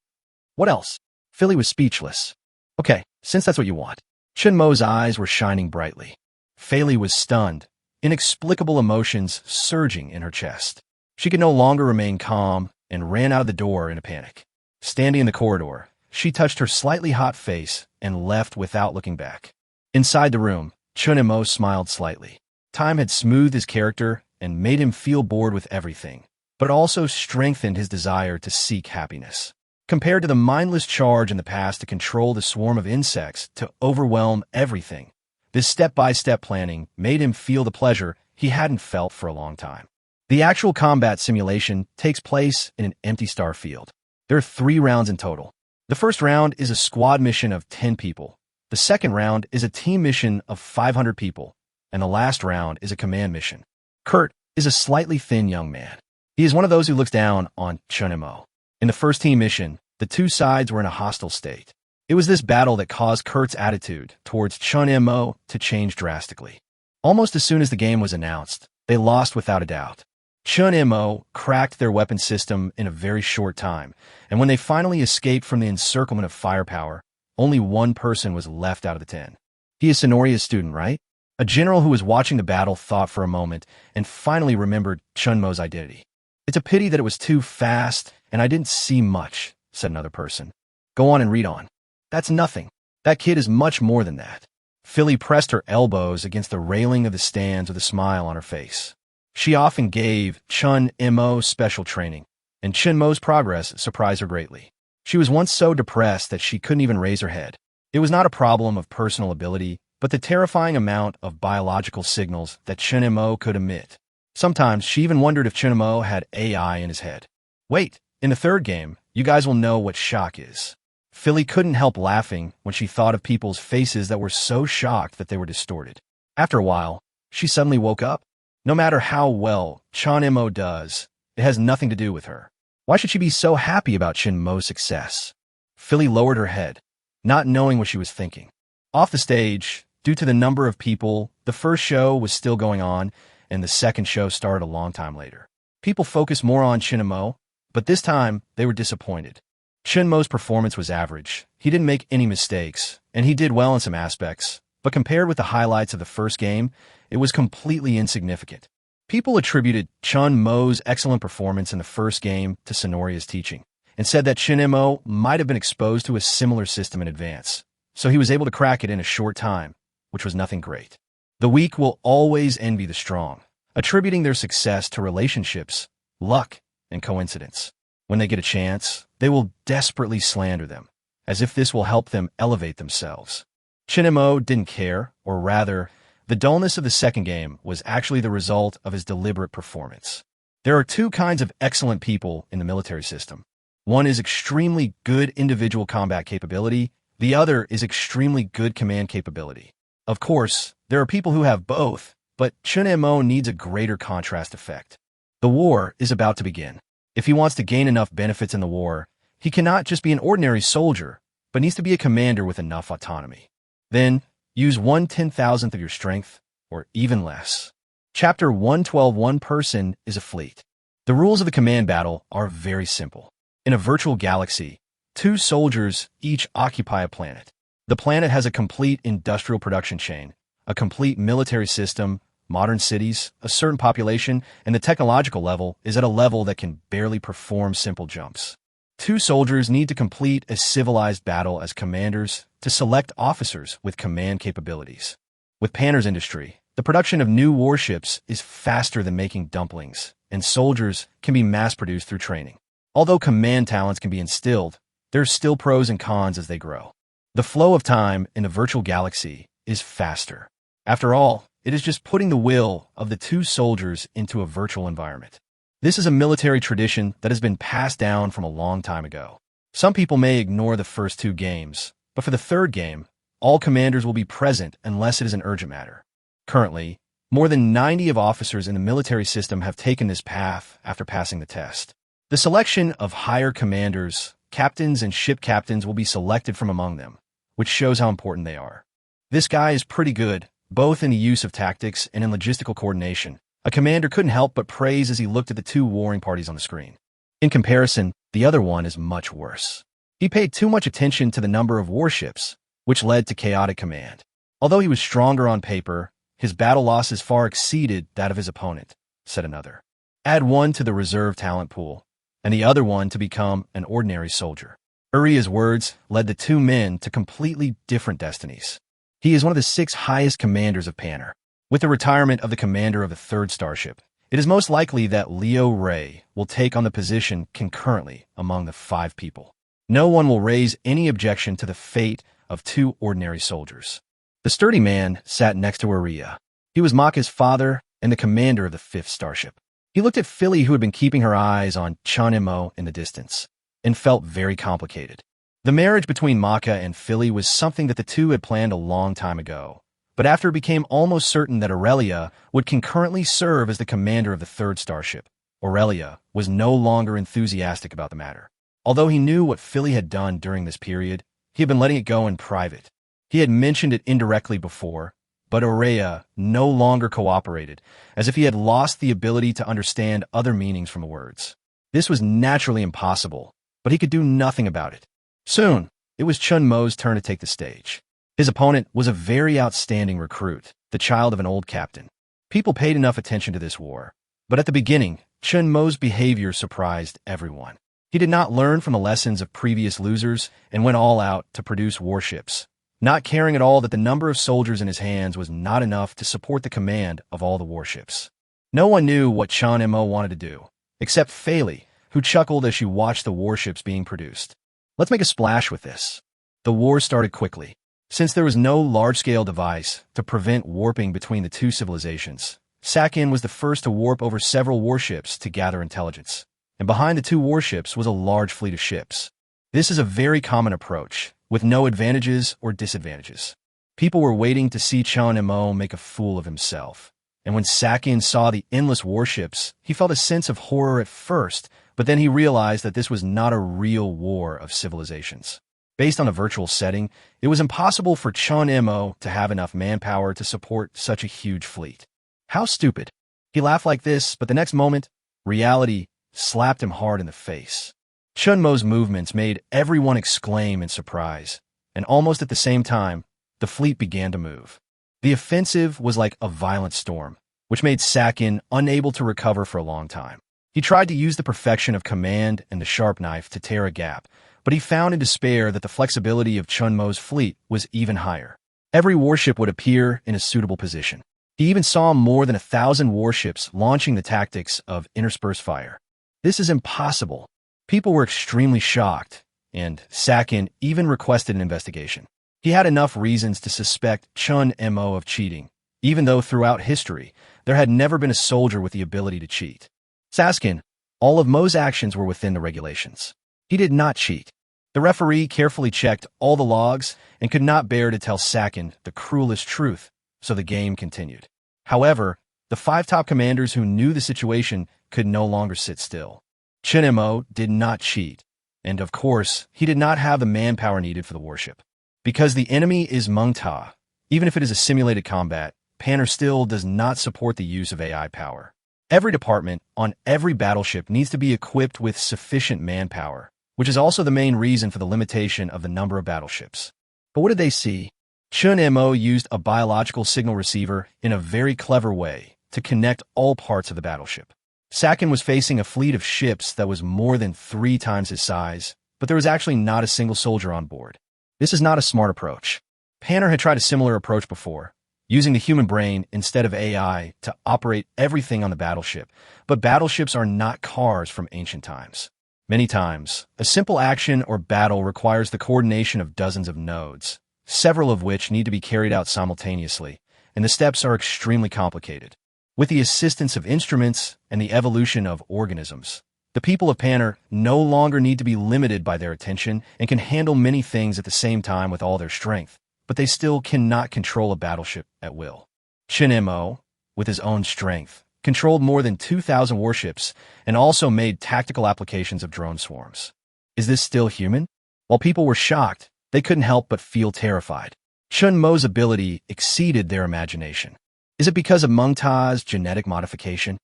"What else?" Philly was speechless. "Okay, since that's what you want." Chun Mo's eyes were shining brightly. Philly was stunned, inexplicable emotions surging in her chest. She could no longer remain calm and ran out of the door in a panic. Standing in the corridor, she touched her slightly hot face and left without looking back. Inside the room, Chun Mo smiled slightly. Time had smoothed his character and made him feel bored with everything, but also strengthened his desire to seek happiness. Compared to the mindless charge in the past to control the swarm of insects to overwhelm everything, this step-by-step planning made him feel the pleasure he hadn't felt for a long time. The actual combat simulation takes place in an empty star field. There are 3 rounds in total. The first round is a squad mission of 10 people. The second round is a team mission of 500 people. And the last round is a command mission. Kurt is a slightly thin young man. He is one of those who looks down on Chun Mo. In the first team mission, the 2 sides were in a hostile state. It was this battle that caused Kurt's attitude towards Chun Mo to change drastically. Almost as soon as the game was announced, they lost without a doubt. Chun Mo cracked their weapon system in a very short time, and when they finally escaped from the encirclement of firepower, only one person was left out of the 10. He is Sonoria's student, right? A general who was watching the battle thought for a moment and finally remembered Chun Mo's identity. "It's a pity that it was too fast and I didn't see much," said another person. "Go on and read on." "That's nothing. That kid is much more than that." Philly pressed her elbows against the railing of the stands with a smile on her face. She often gave Chun Mo special training, and Chun Mo's progress surprised her greatly. She was once so depressed that she couldn't even raise her head. It was not a problem of personal ability, but the terrifying amount of biological signals that Chun Mo could emit. Sometimes she even wondered if Chun Mo had AI in his head. Wait, in the third game, you guys will know what shock is. Philly couldn't help laughing when she thought of people's faces that were so shocked that they were distorted. After a while, she suddenly woke up. No matter how well Chun Mo does, it has nothing to do with her. Why should she be so happy about Chun Mo's success? Philly lowered her head, not knowing what she was thinking. Off the stage, due to the number of people, the first show was still going on, and the second show started a long time later. People focused more on Chun Mo, but this time they were disappointed. Chun Mo's performance was average. He didn't make any mistakes, and he did well in some aspects, but compared with the highlights of the first game, it was completely insignificant. People attributed Chun Mo's excellent performance in the first game to Sonoria's teaching, and said that Chun Mo might have been exposed to a similar system in advance, so he was able to crack it in a short time, which was nothing great. The weak will always envy the strong, attributing their success to relationships, luck, and coincidence. When they get a chance, they will desperately slander them, as if this will help them elevate themselves. Chun Mo didn't care, or rather, the dullness of the second game was actually the result of his deliberate performance. There are two kinds of excellent people in the military system. One is extremely good individual combat capability, the other is extremely good command capability. Of course, there are people who have both, but Chun Mo needs a greater contrast effect. The war is about to begin. If he wants to gain enough benefits in the war, he cannot just be an ordinary soldier, but needs to be a commander with enough autonomy. Then, use 1/10,000th of your strength, or even less. Chapter 112. One person is a fleet. The rules of the command battle are very simple. In a virtual galaxy, two soldiers each occupy a planet. The planet has a complete industrial production chain, a complete military system, modern cities, a certain population, and the technological level is at a level that can barely perform simple jumps. Two soldiers need to complete a civilized battle as commanders to select officers with command capabilities. With Panner's industry, the production of new warships is faster than making dumplings, and soldiers can be mass-produced through training. Although command talents can be instilled, there are still pros and cons as they grow. The flow of time in a virtual galaxy is faster. After all, it is just putting the will of the two soldiers into a virtual environment. This is a military tradition that has been passed down from a long time ago. Some people may ignore the first two games, but for the third game, all commanders will be present unless it is an urgent matter. Currently, more than 90 of officers in the military system have taken this path after passing the test. The selection of higher commanders, captains, and ship captains will be selected from among them, which shows how important they are. This guy is pretty good, both in the use of tactics and in logistical coordination. A commander couldn't help but praise as he looked at the two warring parties on the screen. In comparison, the other one is much worse. He paid too much attention to the number of warships, which led to chaotic command. Although he was stronger on paper, his battle losses far exceeded that of his opponent, said another. Add one to the reserve talent pool, and the other one to become an ordinary soldier. Uriah's words led the two men to completely different destinies. He is one of the 6 highest commanders of Panner. With the retirement of the commander of the third starship, it is most likely that Leo Ray will take on the position concurrently among the 5 people. No one will raise any objection to the fate of 2 ordinary soldiers. The sturdy man sat next to Uriah. He was Maka's father and the commander of the 5th starship. He looked at Philly, who had been keeping her eyes on Chun Mo in the distance, and felt very complicated. The marriage between Maka and Philly was something that the two had planned a long time ago. But after it became almost certain that Aurelia would concurrently serve as the commander of the 3rd starship, Aurelia was no longer enthusiastic about the matter. Although he knew what Philly had done during this period, he had been letting it go in private. He had mentioned it indirectly before, but Aurelia no longer cooperated, as if he had lost the ability to understand other meanings from the words. This was naturally impossible, but he could do nothing about it. Soon, it was Chun Mo's turn to take the stage. His opponent was a very outstanding recruit, the child of an old captain. People paid enough attention to this war, but at the beginning, Chun Mo's behavior surprised everyone. He did not learn from the lessons of previous losers and went all out to produce warships, not caring at all that the number of soldiers in his hands was not enough to support the command of all the warships. No one knew what Chun Mo wanted to do, except Feli, who chuckled as she watched the warships being produced. Let's make a splash with this. The war started quickly. Since there was no large-scale device to prevent warping between the two civilizations, Sakin was the first to warp over several warships to gather intelligence. and behind the two warships was a large fleet of ships. This is a very common approach, with no advantages or disadvantages. People were waiting to see Chun Mo make a fool of himself. And when Sakin saw the endless warships, he felt a sense of horror at first, but then he realized that this was not a real war of civilizations. Based on a virtual setting, it was impossible for Chun Mo to have enough manpower to support such a huge fleet. How stupid. He laughed like this, but the next moment, reality slapped him hard in the face. Chun Mo's movements made everyone exclaim in surprise, and almost at the same time, the fleet began to move. The offensive was like a violent storm, which made Sakin unable to recover for a long time. He tried to use the perfection of command and the sharp knife to tear a gap, but he found in despair that the flexibility of Chun Mo's fleet was even higher. Every warship would appear in a suitable position. He even saw more than 1,000 warships launching the tactics of interspersed fire. This is impossible. People were extremely shocked, and Sakin even requested an investigation. He had enough reasons to suspect Chun Mo of cheating, even though throughout history, there had never been a soldier with the ability to cheat. Sakin, all of Mo's actions were within the regulations. He did not cheat. The referee carefully checked all the logs and could not bear to tell Sakin the cruelest truth, so the game continued. However, the 5 top commanders who knew the situation could no longer sit still. Chun Mo did not cheat, and of course, he did not have the manpower needed for the warship. Because the enemy is manhwa, even if it is a simulated combat, Paner still does not support the use of AI power. Every department on every battleship needs to be equipped with sufficient manpower, which is also the main reason for the limitation of the number of battleships. But what did they see? Chun Mo used a biological signal receiver in a very clever way to connect all parts of the battleship. Sakin was facing a fleet of ships that was more than 3 times his size, but there was actually not a single soldier on board. This is not a smart approach. Paner had tried a similar approach before, using the human brain instead of AI to operate everything on the battleship, but battleships are not cars from ancient times. Many times, a simple action or battle requires the coordination of dozens of nodes, several of which need to be carried out simultaneously, and the steps are extremely complicated. With the assistance of instruments and the evolution of organisms, the people of Paner no longer need to be limited by their attention and can handle many things at the same time with all their strength, but they still cannot control a battleship at will. Chun Mo, with his own strength, controlled more than 2,000 warships and also made tactical applications of drone swarms. Is this still human? While people were shocked, they couldn't help but feel terrified. Chun Mo's ability exceeded their imagination. Is it because of manhwa's genetic modification?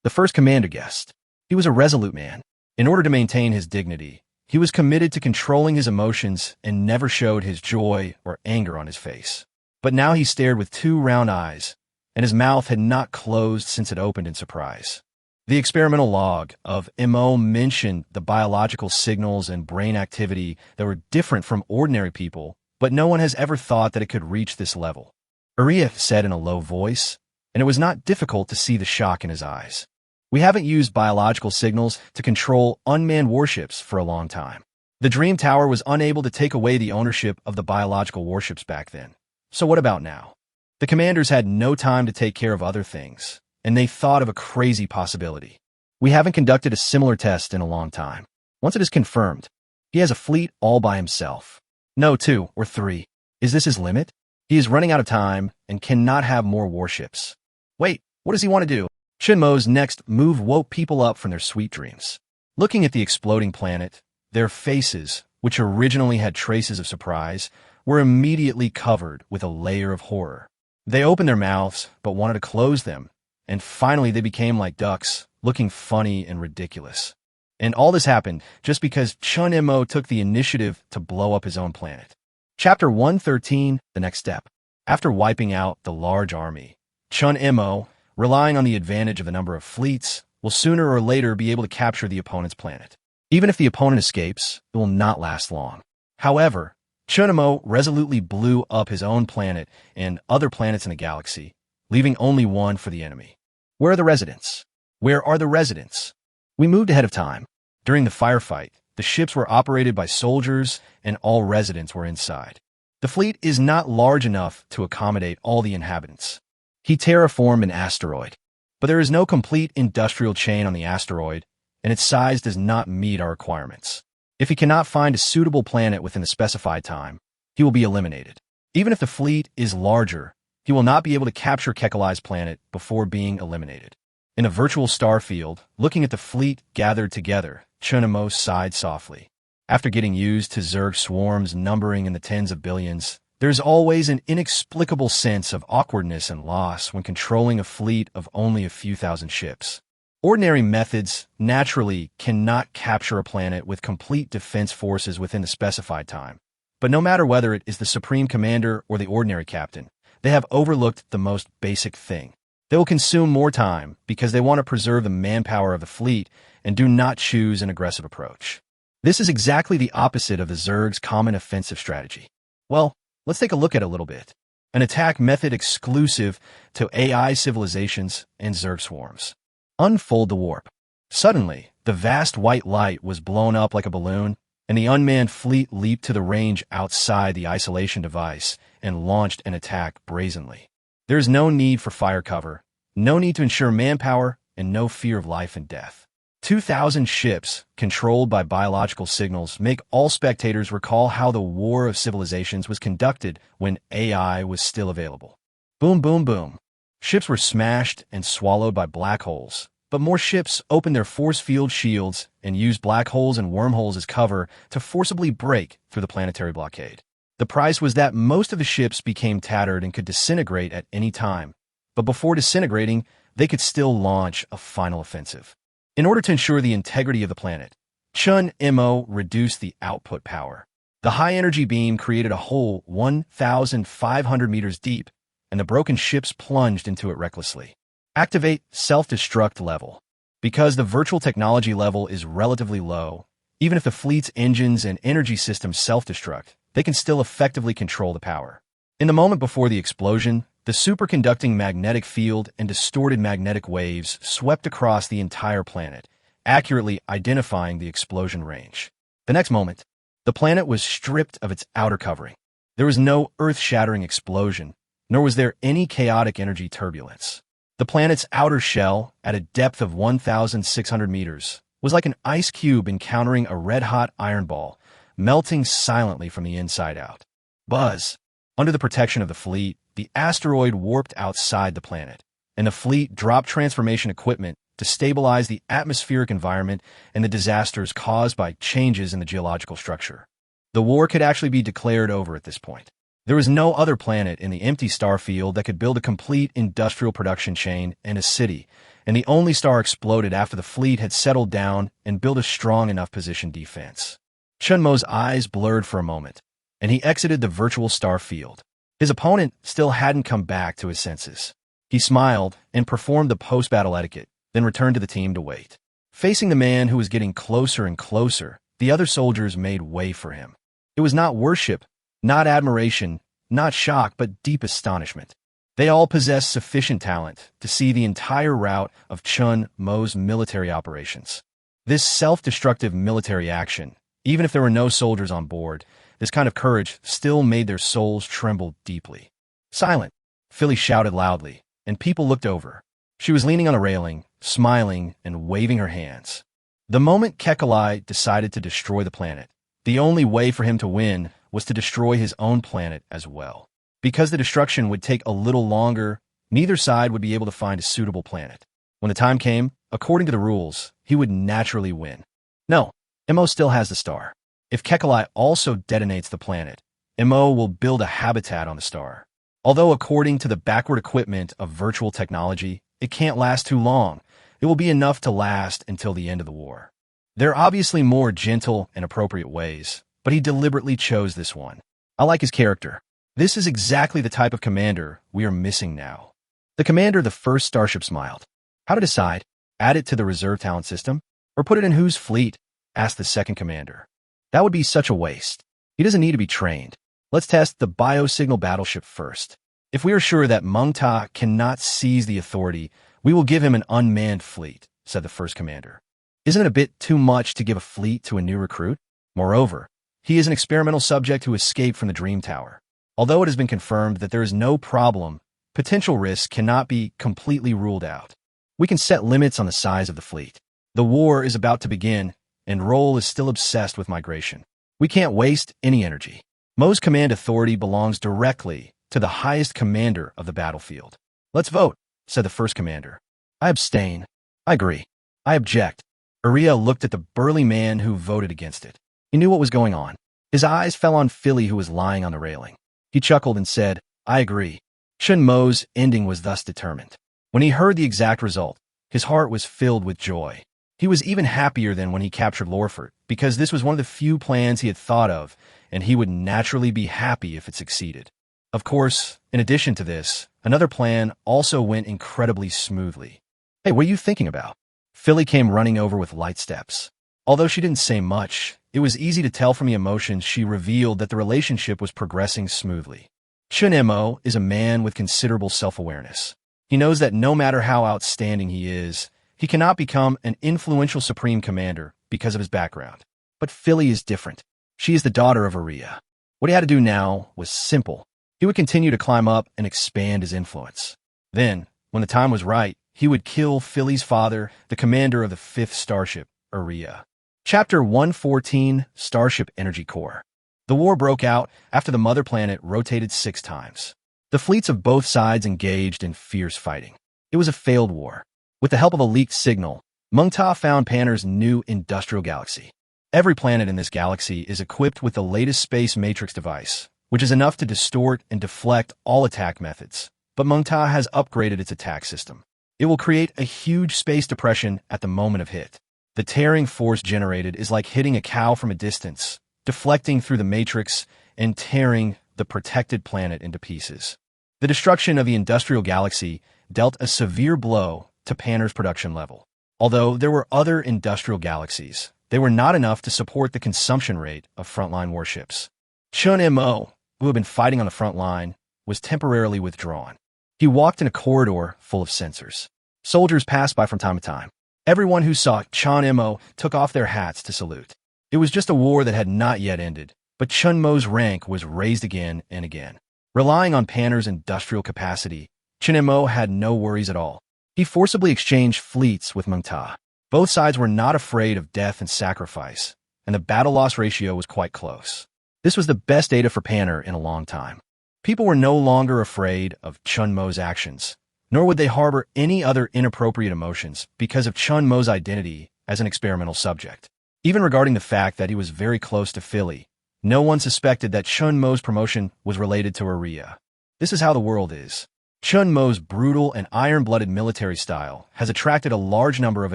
The first commander guessed. He was a resolute man. In order to maintain his dignity, he was committed to controlling his emotions and never showed his joy or anger on his face. But now he stared with 2 round eyes, and his mouth had not closed since it opened in surprise. The experimental log of Mo mentioned the biological signals and brain activity that were different from ordinary people, but no one has ever thought that it could reach this level. Uriah said in a low voice, and it was not difficult to see the shock in his eyes. We haven't used biological signals to control unmanned warships for a long time. The Dream Tower was unable to take away the ownership of the biological warships back then. So what about now? The commanders had no time to take care of other things, and they thought of a crazy possibility. We haven't conducted a similar test in a long time. Once it is confirmed, he has a fleet all by himself. No 2 or 3. Is this his limit? He is running out of time and cannot have more warships. Wait, what does he want to do? Chun Mo's next move woke people up from their sweet dreams. Looking at the exploding planet, their faces, which originally had traces of surprise, were immediately covered with a layer of horror. They opened their mouths, but wanted to close them, and finally they became like ducks, looking funny and ridiculous. And all this happened just because Chun Mo took the initiative to blow up his own planet. Chapter 113, the next step. After wiping out the large army, Chun Mo, relying on the advantage of the number of fleets, will sooner or later be able to capture the opponent's planet. Even if the opponent escapes, it will not last long. However, Chun Mo resolutely blew up his own planet and other planets in the galaxy, leaving only one for the enemy. Where are the residents? Where are the residents? We moved ahead of time. During the firefight, the ships were operated by soldiers and all residents were inside. The fleet is not large enough to accommodate all the inhabitants. He terraformed an asteroid, but there is no complete industrial chain on the asteroid, and its size does not meet our requirements. If he cannot find a suitable planet within the specified time, he will be eliminated. Even if the fleet is larger, he will not be able to capture Kekalai's planet before being eliminated. In a virtual star field, looking at the fleet gathered together, Chun Mo sighed softly. After getting used to Zerg swarms numbering in the tens of billions, there's always an inexplicable sense of awkwardness and loss when controlling a fleet of only a few thousand ships. Ordinary methods naturally cannot capture a planet with complete defense forces within the specified time. But no matter whether it is the Supreme Commander or the ordinary captain, they have overlooked the most basic thing. They will consume more time because they want to preserve the manpower of the fleet and do not choose an aggressive approach. This is exactly the opposite of the Zerg's common offensive strategy. Well, let's take a look at it a little bit. An attack method exclusive to AI civilizations and Zerg swarms. Unfold the warp. Suddenly, the vast white light was blown up like a balloon, and the unmanned fleet leaped to the range outside the isolation device and launched an attack brazenly. There is no need for fire cover, no need to ensure manpower, and no fear of life and death. 2,000 ships, controlled by biological signals, make all spectators recall how the War of Civilizations was conducted when AI was still available. Boom, boom, boom. Ships were smashed and swallowed by black holes, but more ships opened their force field shields and used black holes and wormholes as cover to forcibly break through the planetary blockade. The price was that most of the ships became tattered and could disintegrate at any time, but before disintegrating, they could still launch a final offensive. In order to ensure the integrity of the planet, Chun Mo reduced the output power. The high-energy beam created a hole 1,500 meters deep, and the broken ships plunged into it recklessly. Activate self-destruct level. Because the virtual technology level is relatively low, even if the fleet's engines and energy systems self-destruct, they can still effectively control the power. In the moment before the explosion, the superconducting magnetic field and distorted magnetic waves swept across the entire planet, accurately identifying the explosion range. The next moment, the planet was stripped of its outer covering. There was no earth-shattering explosion, nor was there any chaotic energy turbulence. The planet's outer shell, at a depth of 1,600 meters, was like an ice cube encountering a red-hot iron ball, melting silently from the inside out. Buzz. Under the protection of the fleet, the asteroid warped outside the planet, and the fleet dropped transformation equipment to stabilize the atmospheric environment and the disasters caused by changes in the geological structure. The war could actually be declared over at this point. There was no other planet in the empty star field that could build a complete industrial production chain and a city, and the only star exploded after the fleet had settled down and built a strong enough position defense. Chun Mo's eyes blurred for a moment, and he exited the virtual star field. His opponent still hadn't come back to his senses. He smiled and performed the post-battle etiquette, then returned to the team to wait. Facing the man who was getting closer and closer, the other soldiers made way for him. It was not worship, not admiration, not shock, but deep astonishment. They all possessed sufficient talent to see the entire route of Chun Mo's military operations. This self-destructive military action, even if there were no soldiers on board, this kind of courage still made their souls tremble deeply. Silent, Philly shouted loudly, and people looked over. She was leaning on a railing, smiling and waving her hands. The moment Kekalai decided to destroy the planet, the only way for him to win was to destroy his own planet as well. Because the destruction would take a little longer, neither side would be able to find a suitable planet. When the time came, according to the rules, he would naturally win. No, Mo still has the star. If Kekalai also detonates the planet, Mo will build a habitat on the star. Although according to the backward equipment of virtual technology, it can't last too long, it will be enough to last until the end of the war. There are obviously more gentle and appropriate ways, but he deliberately chose this one. I like his character. This is exactly the type of commander we are missing now. The commander of the first starship smiled. How to decide? Add it to the reserve talent system? Or put it in whose fleet? Asked the second commander. That would be such a waste. He doesn't need to be trained. Let's test the biosignal battleship first. If we are sure that Meng Ta cannot seize the authority, we will give him an unmanned fleet, said the first commander. Isn't it a bit too much to give a fleet to a new recruit? Moreover, he is an experimental subject who escaped from the Dream Tower. Although it has been confirmed that there is no problem, potential risks cannot be completely ruled out. We can set limits on the size of the fleet. The war is about to begin, and Roll is still obsessed with migration. We can't waste any energy. Mo's command authority belongs directly to the highest commander of the battlefield. Let's vote, said the first commander. I abstain. I agree. I object. Uriah looked at the burly man who voted against it. He knew what was going on. His eyes fell on Philly, who was lying on the railing. He chuckled and said, I agree. Chun Mo's ending was thus determined. When he heard the exact result, his heart was filled with joy. He was even happier than when he captured Lorfort, because this was one of the few plans he had thought of, and he would naturally be happy if it succeeded. Of course, in addition to this, another plan also went incredibly smoothly. Hey, what are you thinking about? Philly came running over with light steps. Although she didn't say much, it was easy to tell from the emotions she revealed that the relationship was progressing smoothly. Chun Mo is a man with considerable self-awareness. He knows that no matter how outstanding he is, he cannot become an influential supreme commander because of his background. But Philly is different. She is the daughter of Uriah. What he had to do now was simple. He would continue to climb up and expand his influence. Then, when the time was right, he would kill Philly's father, the commander of the 5th Starship, Uriah. Chapter 114, Starship Energy Core. The war broke out after the mother planet rotated 6 times. The fleets of both sides engaged in fierce fighting. It was a failed war. With the help of a leaked signal, Mengta found Panner's new industrial galaxy. Every planet in this galaxy is equipped with the latest space matrix device, which is enough to distort and deflect all attack methods. But Mengta has upgraded its attack system. It will create a huge space depression at the moment of hit. The tearing force generated is like hitting a cow from a distance, deflecting through the matrix and tearing the protected planet into pieces. The destruction of the industrial galaxy dealt a severe blow to Panner's production level. Although there were other industrial galaxies, they were not enough to support the consumption rate of frontline warships. Chun Mo, who had been fighting on the front line, was temporarily withdrawn. He walked in a corridor full of sensors. Soldiers passed by from time to time. Everyone who saw Chun Mo took off their hats to salute. It was just a war that had not yet ended, but Chun Mo's rank was raised again and again. Relying on Panner's industrial capacity, Chun Mo had no worries at all. He forcibly exchanged fleets with Mengta. Both sides were not afraid of death and sacrifice, and the battle-loss ratio was quite close. This was the best data for Panner in a long time. People were no longer afraid of Chun Mo's actions, nor would they harbor any other inappropriate emotions because of Chun Mo's identity as an experimental subject. Even regarding the fact that he was very close to Philly, no one suspected that Chun Mo's promotion was related to Uriah. This is how the world is. Chun Mo's brutal and iron-blooded military style has attracted a large number of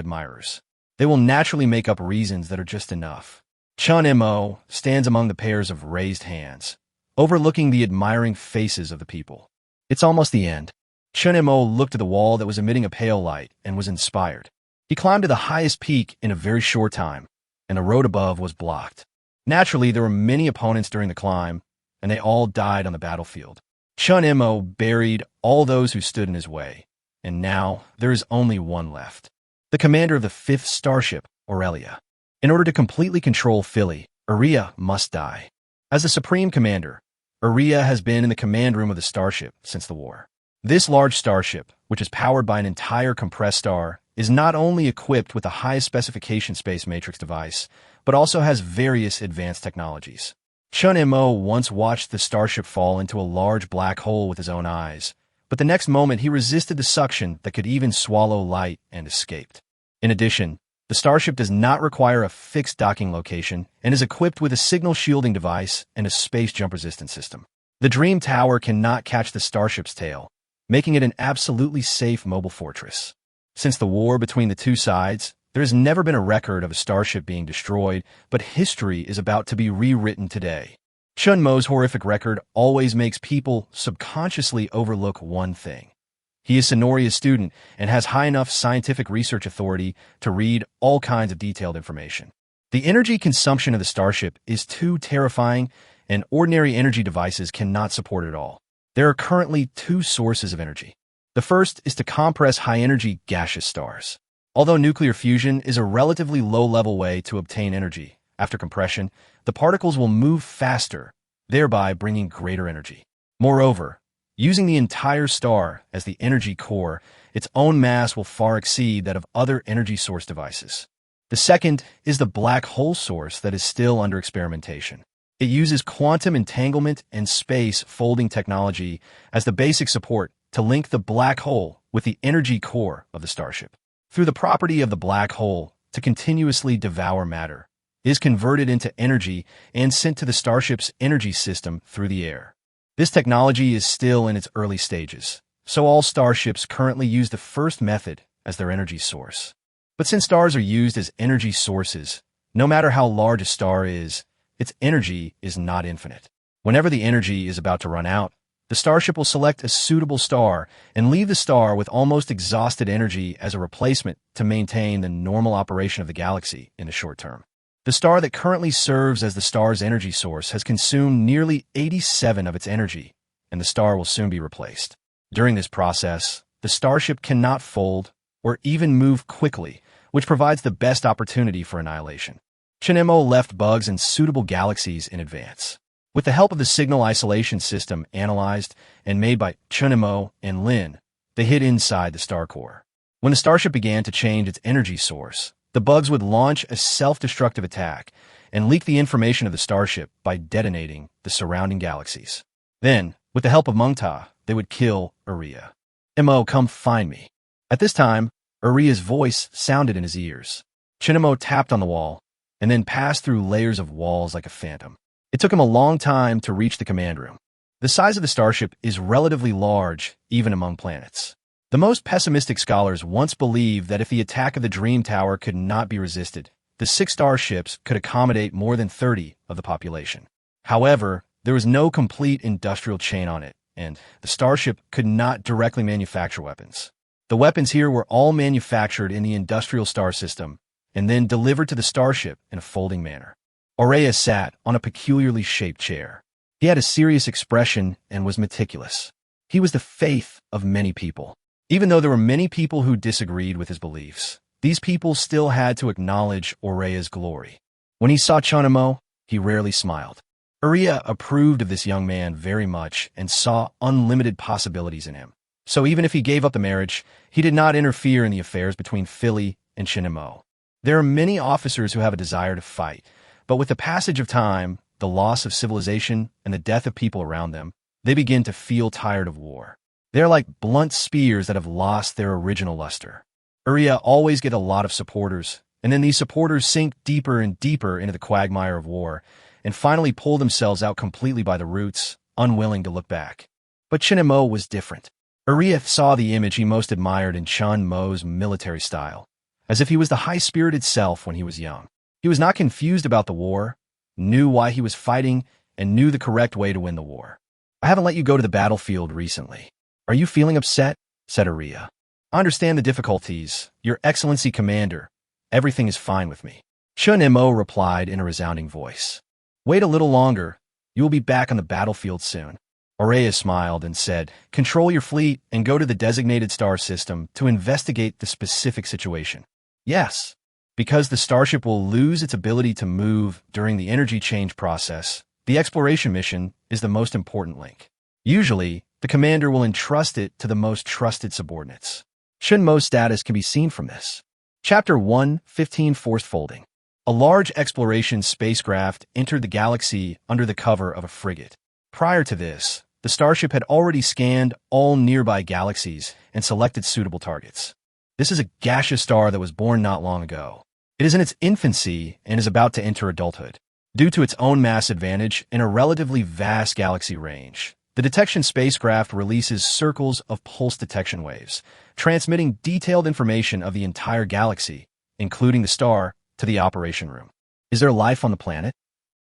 admirers. They will naturally make up reasons that are just enough. Chun Mo stands among the pairs of raised hands, overlooking the admiring faces of the people. It's almost the end. Chun Mo looked at the wall that was emitting a pale light and was inspired. He climbed to the highest peak in a very short time, and the road above was blocked. Naturally, there were many opponents during the climb, and they all died on the battlefield. Chun Mo buried all those who stood in his way, and now there is only one left. The commander of the 5th Starship, Aurelia. In order to completely control Philly, Uriah must die. As the Supreme Commander, Uriah has been in the command room of the starship since the war. This large starship, which is powered by an entire compressed star, is not only equipped with the highest specification space matrix device, but also has various advanced technologies. Chun Mo once watched the starship fall into a large black hole with his own eyes, but the next moment he resisted the suction that could even swallow light and escaped. In addition, the starship does not require a fixed docking location and is equipped with a signal shielding device and a space jump resistance system. The Dream Tower cannot catch the starship's tail, making it an absolutely safe mobile fortress. Since the war between the two sides, there has never been a record of a starship being destroyed, but history is about to be rewritten today. Chun Mo's horrific record always makes people subconsciously overlook one thing. He is Sonoria's student and has high enough scientific research authority to read all kinds of detailed information. The energy consumption of the starship is too terrifying, and ordinary energy devices cannot support it all. There are currently 2 sources of energy. The first is to compress high-energy gaseous stars. Although nuclear fusion is a relatively low-level way to obtain energy, after compression, the particles will move faster, thereby bringing greater energy. Moreover, Using the entire star as the energy core, its own mass will far exceed that of other energy source devices. The second is the black hole source that is still under experimentation. It uses quantum entanglement and space folding technology as the basic support to link the black hole with the energy core of the starship. Through the property of the black hole to continuously devour matter, it is converted into energy and sent to the starship's energy system through the air. This technology is still in its early stages, so all starships currently use the first method as their energy source. But since stars are used as energy sources, no matter how large a star is, its energy is not infinite. Whenever the energy is about to run out, the starship will select a suitable star and leave the star with almost exhausted energy as a replacement to maintain the normal operation of the galaxy in the short term. The star that currently serves as the star's energy source has consumed nearly 87% of its energy, and the star will soon be replaced. During this process, the starship cannot fold or even move quickly, which provides the best opportunity for annihilation. Chun Mo left bugs and suitable galaxies in advance. With the help of the signal isolation system analyzed and made by Chun Mo and Lin, they hid inside the star core. When the starship began to change its energy source, the bugs would launch a self-destructive attack and leak the information of the starship by detonating the surrounding galaxies. Then, with the help of Mungta, they would kill Uriah. Mo, come find me. At this time, Uriah's voice sounded in his ears. Chun Mo tapped on the wall and then passed through layers of walls like a phantom. It took him a long time to reach the command room. The size of the starship is relatively large, even among planets. The most pessimistic scholars once believed that if the attack of the Dream Tower could not be resisted, the 6 starships could accommodate more than 30 of the population. However, there was no complete industrial chain on it, and the starship could not directly manufacture weapons. The weapons here were all manufactured in the industrial star system and then delivered to the starship in a folding manner. Uriah sat on a peculiarly shaped chair. He had a serious expression and was meticulous. He was the faith of many people. Even though there were many people who disagreed with his beliefs, these people still had to acknowledge Uriah's glory. When he saw Chun Mo, he rarely smiled. Uriah approved of this young man very much and saw unlimited possibilities in him. So even if he gave up the marriage, he did not interfere in the affairs between Philly and Chun Mo. There are many officers who have a desire to fight, but with the passage of time, the loss of civilization, and the death of people around them, they begin to feel tired of war. They're like blunt spears that have lost their original luster. Uriah always get a lot of supporters, and then these supporters sink deeper and deeper into the quagmire of war, and finally pull themselves out completely by the roots, unwilling to look back. But Chun Mo was different. Uriah saw the image he most admired in Chun Mo's military style, as if he was the high-spirited self when he was young. He was not confused about the war, knew why he was fighting, and knew the correct way to win the war. I haven't let you go to the battlefield recently. Are you feeling upset? Said Uriah. I understand the difficulties, Your Excellency Commander. Everything is fine with me. Chun Mo replied in a resounding voice. Wait a little longer. You will be back on the battlefield soon. Uriah smiled and said, Control your fleet and go to the designated star system to investigate the specific situation. Yes, because the starship will lose its ability to move during the energy change process, the exploration mission is the most important link. Usually, the commander will entrust it to the most trusted subordinates. Chun Mo's status can be seen from this. Chapter 1:15 Forced Folding. A large exploration spacecraft entered the galaxy under the cover of a frigate. Prior to this, the starship had already scanned all nearby galaxies and selected suitable targets. This is a gaseous star that was born not long ago. It is in its infancy and is about to enter adulthood. Due to its own mass advantage and a relatively vast galaxy range, the detection spacecraft releases circles of pulse detection waves, transmitting detailed information of the entire galaxy, including the star, to the operation room. Is there life on the planet?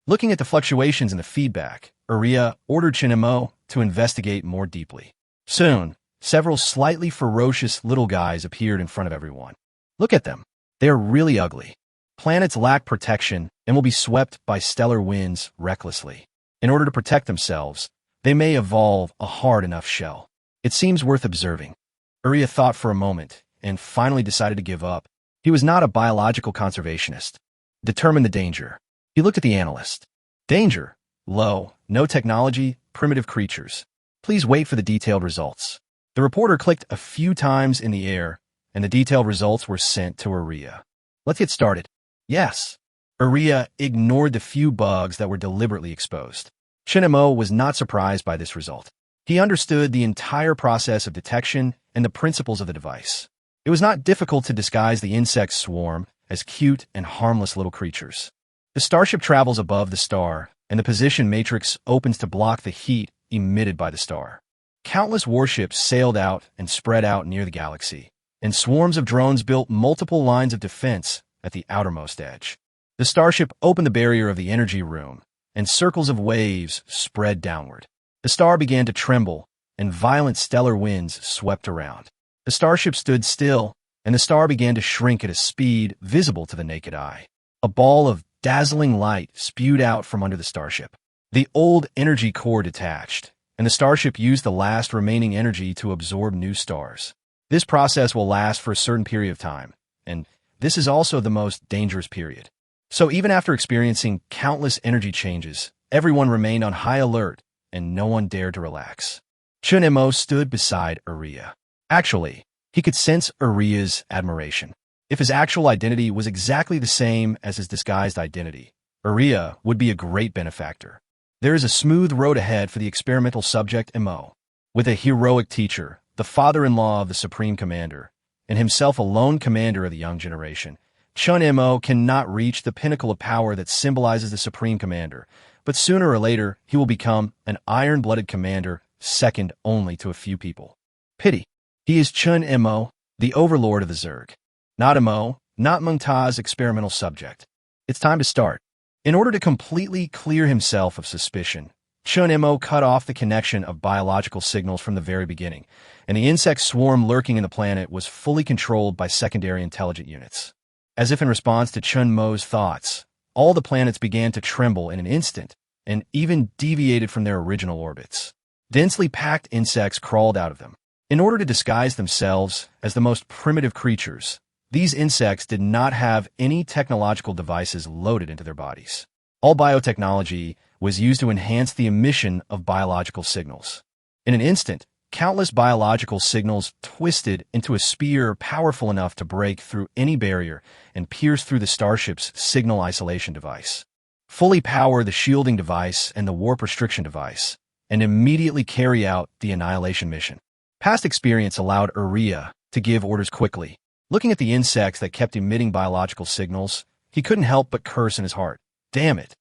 Looking at the fluctuations in the feedback, Uriah ordered Chun Mo to investigate more deeply. Soon, several slightly ferocious little guys appeared in front of everyone. Look at them. They are really ugly. Planets lack protection and will be swept by stellar winds recklessly. In order to protect themselves, they may evolve a hard enough shell. It seems worth observing. Uriah thought for a moment and finally decided to give up. He was not a biological conservationist. Determine the danger. He looked at the analyst. Danger? Low, no technology, primitive creatures. Please wait for the detailed results. The reporter clicked a few times in the air, and the detailed results were sent to Uria. Let's get started. Yes. Uria ignored the few bugs that were deliberately exposed. Chun Mo was not surprised by this result. He understood the entire process of detection and the principles of the device. It was not difficult to disguise the insect swarm as cute and harmless little creatures. The starship travels above the star, and the position matrix opens to block the heat emitted by the star. Countless warships sailed out and spread out near the galaxy, and swarms of drones built multiple lines of defense at the outermost edge. The starship opened the barrier of the energy room, and circles of waves spread downward. The star began to tremble, and violent stellar winds swept around. The starship stood still, and the star began to shrink at a speed visible to the naked eye. A ball of dazzling light spewed out from under the starship. The old energy core detached, and the starship used the last remaining energy to absorb new stars. This process will last for a certain period of time, and this is also the most dangerous period. So even after experiencing countless energy changes, everyone remained on high alert, and no one dared to relax. Chun Mo stood beside Uria. Actually, he could sense Uria's admiration. If his actual identity was exactly the same as his disguised identity, Uria would be a great benefactor. There is a smooth road ahead for the experimental subject Mo. With a heroic teacher, the father-in-law of the Supreme Commander, and himself a lone commander of the young generation, Chun Mo cannot reach the pinnacle of power that symbolizes the Supreme Commander, but sooner or later he will become an iron-blooded commander, second only to a few people. Pity. He is Chun Mo, the overlord of the Zerg. Not Mo, not Mengta's experimental subject. It's time to start. In order to completely clear himself of suspicion, Chun Mo cut off the connection of biological signals from the very beginning, and the insect swarm lurking in the planet was fully controlled by secondary intelligent units. As if in response to Chun Mo's thoughts, all the planets began to tremble in an instant and even deviated from their original orbits. Densely packed insects crawled out of them. In order to disguise themselves as the most primitive creatures, these insects did not have any technological devices loaded into their bodies. All biotechnology was used to enhance the emission of biological signals. In an instant, countless biological signals twisted into a spear powerful enough to break through any barrier and pierce through the starship's signal isolation device. Fully power the shielding device and the warp restriction device, and immediately carry out the annihilation mission. Past experience allowed Uria to give orders quickly. Looking at the insects that kept emitting biological signals, he couldn't help but curse in his heart. Damn it.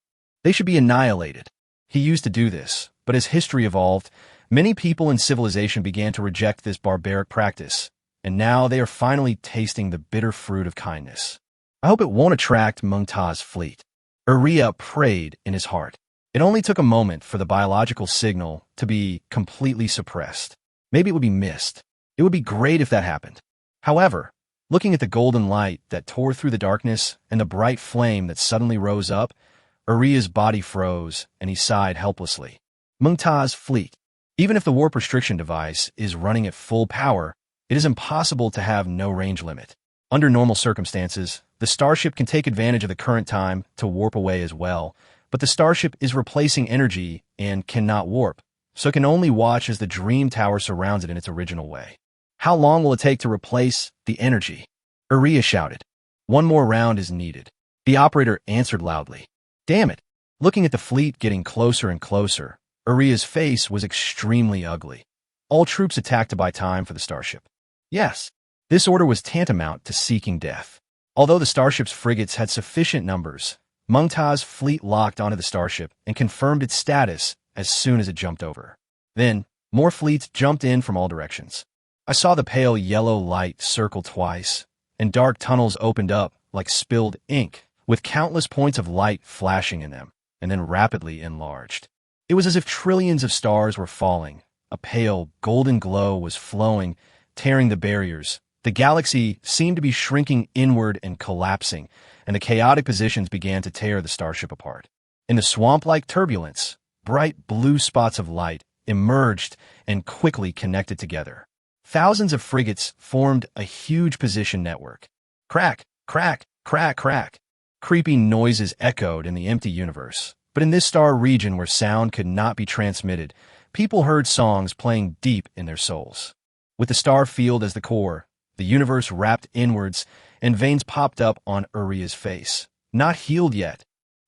They should be annihilated. He used to do this, but as history evolved, many people in civilization began to reject this barbaric practice, and now they are finally tasting the bitter fruit of kindness. I hope it won't attract Mengta's fleet. Uria prayed in his heart. It only took a moment for the biological signal to be completely suppressed. Maybe it would be missed. It would be great if that happened. However, looking at the golden light that tore through the darkness and the bright flame that suddenly rose up, Uria's body froze and he sighed helplessly. Mengta's fleet. Even if the warp restriction device is running at full power, it is impossible to have no range limit. Under normal circumstances, the starship can take advantage of the current time to warp away as well, but the starship is replacing energy and cannot warp, so it can only watch as the dream tower surrounds it in its original way. How long will it take to replace the energy? Uria shouted. One more round is needed. The operator answered loudly. Damn it. Looking at the fleet getting closer and closer, Uria's face was extremely ugly. All troops attacked to buy time for the starship. Yes, this order was tantamount to seeking death. Although the starship's frigates had sufficient numbers, Mengta's fleet locked onto the starship and confirmed its status as soon as it jumped over. Then, more fleets jumped in from all directions. I saw the pale yellow light circle twice, and dark tunnels opened up like spilled ink, with countless points of light flashing in them, and then rapidly enlarged. It was as if trillions of stars were falling. A pale, golden glow was flowing, tearing the barriers. The galaxy seemed to be shrinking inward and collapsing, and the chaotic positions began to tear the starship apart. In the swamp-like turbulence, bright blue spots of light emerged and quickly connected together. Thousands of frigates formed a huge position network. Crack, crack, crack, crack. Creeping noises echoed in the empty universe. But in this star region where sound could not be transmitted, people heard songs playing deep in their souls. With the star field as the core, the universe wrapped inwards, and veins popped up on Uriah's face. Not healed yet.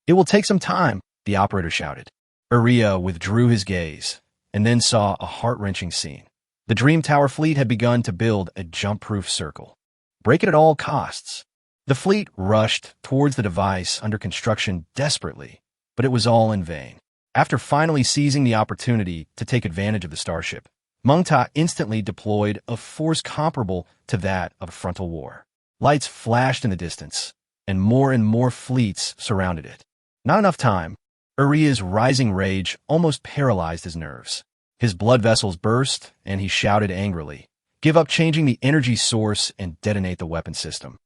It will take some time, the operator shouted. Uriah withdrew his gaze, and then saw a heart-wrenching scene. The Dream Tower fleet had begun to build a jump-proof circle. Break it at all costs. The fleet rushed towards the device under construction desperately, but it was all in vain. After finally seizing the opportunity to take advantage of the starship, Mengta instantly deployed a force comparable to that of a frontal war. Lights flashed in the distance, and more fleets surrounded it. Not enough time. Uriah's rising rage almost paralyzed his nerves. His blood vessels burst, and he shouted angrily, "Give up changing the energy source and detonate the weapon system."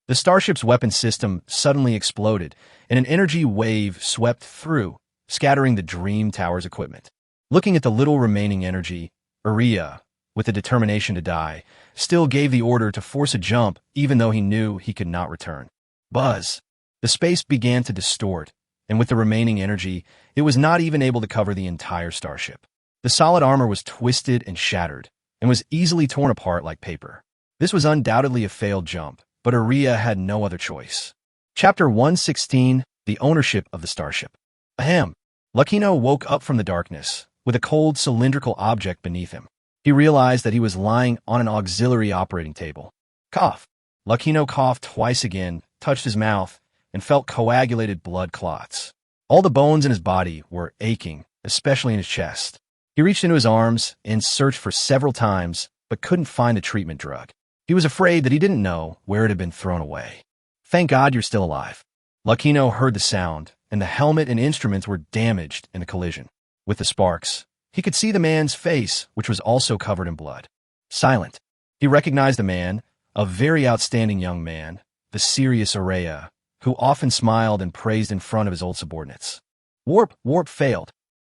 The starship's weapon system suddenly exploded, and an energy wave swept through, scattering the Dream Tower's equipment. Looking at the little remaining energy, Uriah, with the determination to die, still gave the order to force a jump even though he knew he could not return. Buzz! The space began to distort, and with the remaining energy, it was not even able to cover the entire starship. The solid armor was twisted and shattered, and was easily torn apart like paper. This was undoubtedly a failed jump, but Uriah had no other choice. Chapter 116, The Ownership of the Starship. Ahem. Lucchino woke up from the darkness, with a cold cylindrical object beneath him. He realized that he was lying on an auxiliary operating table. Cough. Lucchino coughed twice again, touched his mouth, and felt coagulated blood clots. All the bones in his body were aching, especially in his chest. He reached into his arms and searched for several times, but couldn't find the treatment drug. He was afraid that he didn't know where it had been thrown away. Thank God you're still alive. Lucchino heard the sound, and the helmet and instruments were damaged in the collision. With the sparks, he could see the man's face, which was also covered in blood. Silent. He recognized the man, a very outstanding young man, the serious Uriah, who often smiled and praised in front of his old subordinates. Warp failed.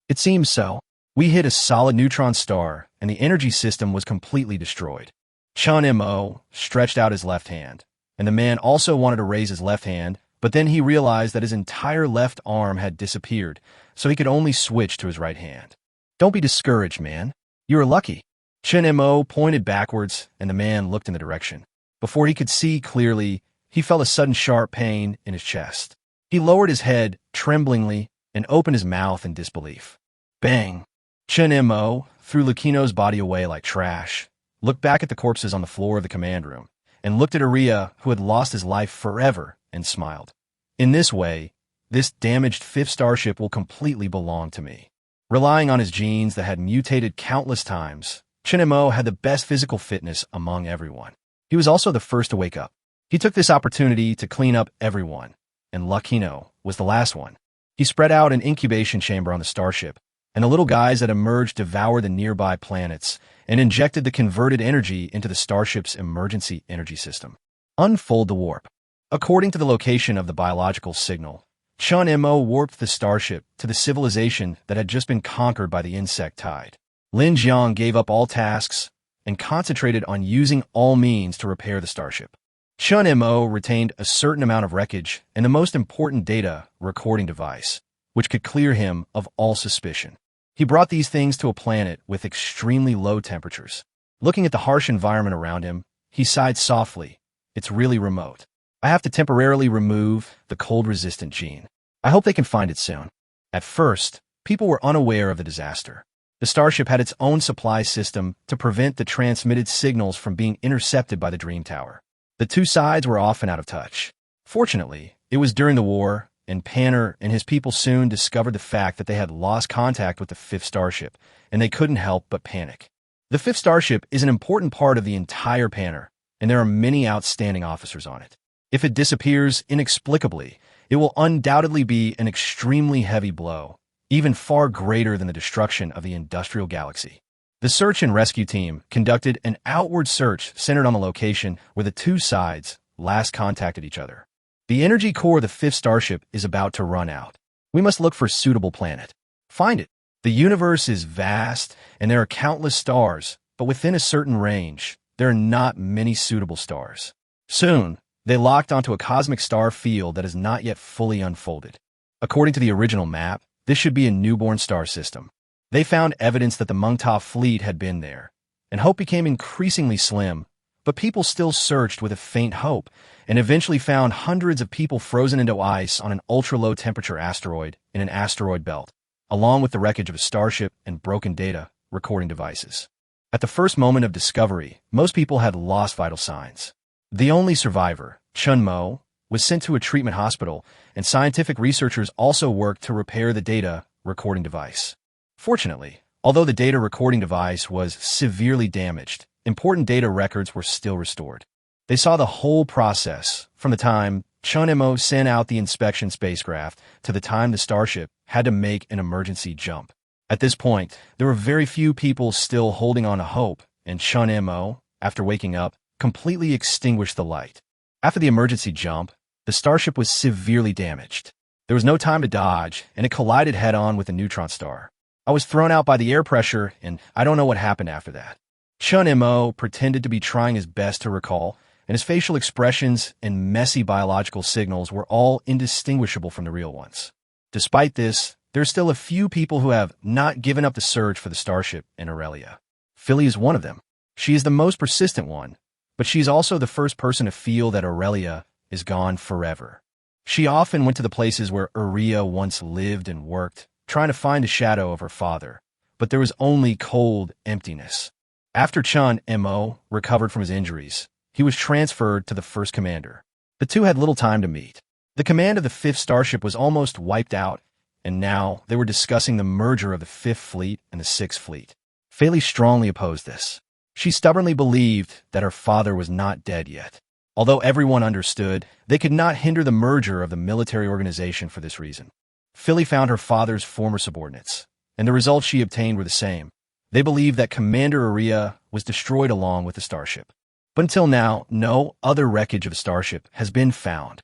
It seems so. We hit a solid neutron star, and the energy system was completely destroyed. Chun Mo stretched out his left hand, and the man also wanted to raise his left hand, but then he realized that his entire left arm had disappeared, so he could only switch to his right hand. Don't be discouraged, man. You were lucky. Chun Mo pointed backwards, and the man looked in the direction. Before he could see clearly, he felt a sudden sharp pain in his chest. He lowered his head tremblingly and opened his mouth in disbelief. Bang! Chun Mo threw Lucchino's body away like trash, looked back at the corpses on the floor of the command room, and looked at Uriah, who had lost his life forever, and smiled. In this way, this damaged fifth starship will completely belong to me. Relying on his genes that had mutated countless times, Chun Mo had the best physical fitness among everyone. He was also the first to wake up. He took this opportunity to clean up everyone, and Lucchino was the last one. He spread out an incubation chamber on the starship, and the little guys that emerged devoured the nearby planets and injected the converted energy into the starship's emergency energy system. Unfold the warp. According to the location of the biological signal, Chun Mo warped the starship to the civilization that had just been conquered by the insect tide. Lin Jiang gave up all tasks and concentrated on using all means to repair the starship. Chun Mo retained a certain amount of wreckage and the most important data recording device, which could clear him of all suspicion. He brought these things to a planet with extremely low temperatures. Looking at the harsh environment around him, he sighed softly. It's really remote. I have to temporarily remove the cold-resistant gene. I hope they can find it soon. At first, people were unaware of the disaster. The starship had its own supply system to prevent the transmitted signals from being intercepted by the Dream Tower. The two sides were often out of touch. Fortunately, it was during the war, and Panner and his people soon discovered the fact that they had lost contact with the fifth starship, and they couldn't help but panic. The fifth starship is an important part of the entire Panner, and there are many outstanding officers on it. If it disappears inexplicably, it will undoubtedly be an extremely heavy blow, even far greater than the destruction of the industrial galaxy. The search and rescue team conducted an outward search centered on the location where the two sides last contacted each other. The energy core of the fifth starship is about to run out. We must look for a suitable planet. Find it. The universe is vast, and there are countless stars, but within a certain range, there are not many suitable stars. Soon, they locked onto a cosmic star field that is not yet fully unfolded. According to the original map, this should be a newborn star system. They found evidence that the Mengta fleet had been there, and hope became increasingly slim, but people still searched with a faint hope, and eventually found hundreds of people frozen into ice on an ultra-low temperature asteroid in an asteroid belt, along with the wreckage of a starship and broken data recording devices. At the first moment of discovery, most people had lost vital signs. The only survivor, Chun Mo, was sent to a treatment hospital, and scientific researchers also worked to repair the data recording device. Fortunately, although the data recording device was severely damaged, important data records were still restored. They saw the whole process, from the time Chun Mo sent out the inspection spacecraft to the time the starship had to make an emergency jump. At this point, there were very few people still holding on to hope, and Chun Mo, after waking up, completely extinguished the light. After the emergency jump, the starship was severely damaged. There was no time to dodge, and it collided head-on with a neutron star. I was thrown out by the air pressure, and I don't know what happened after that. Chun Mo pretended to be trying his best to recall, and his facial expressions and messy biological signals were all indistinguishable from the real ones. Despite this, there are still a few people who have not given up the search for the starship in Aurelia. Philly is one of them. She is the most persistent one, but she is also the first person to feel that Aurelia is gone forever. She often went to the places where Aurelia once lived and worked, trying to find a shadow of her father, but there was only cold emptiness. After Chun Mo recovered from his injuries, he was transferred to the first commander. The two had little time to meet. The command of the 5th starship was almost wiped out, and now they were discussing the merger of the 5th Fleet and the 6th Fleet. Feli strongly opposed this. She stubbornly believed that her father was not dead yet. Although everyone understood, they could not hinder the merger of the military organization for this reason. Feli found her father's former subordinates, and the results she obtained were the same. They believed that Commander Aurelia was destroyed along with the starship. But until now, no other wreckage of a starship has been found.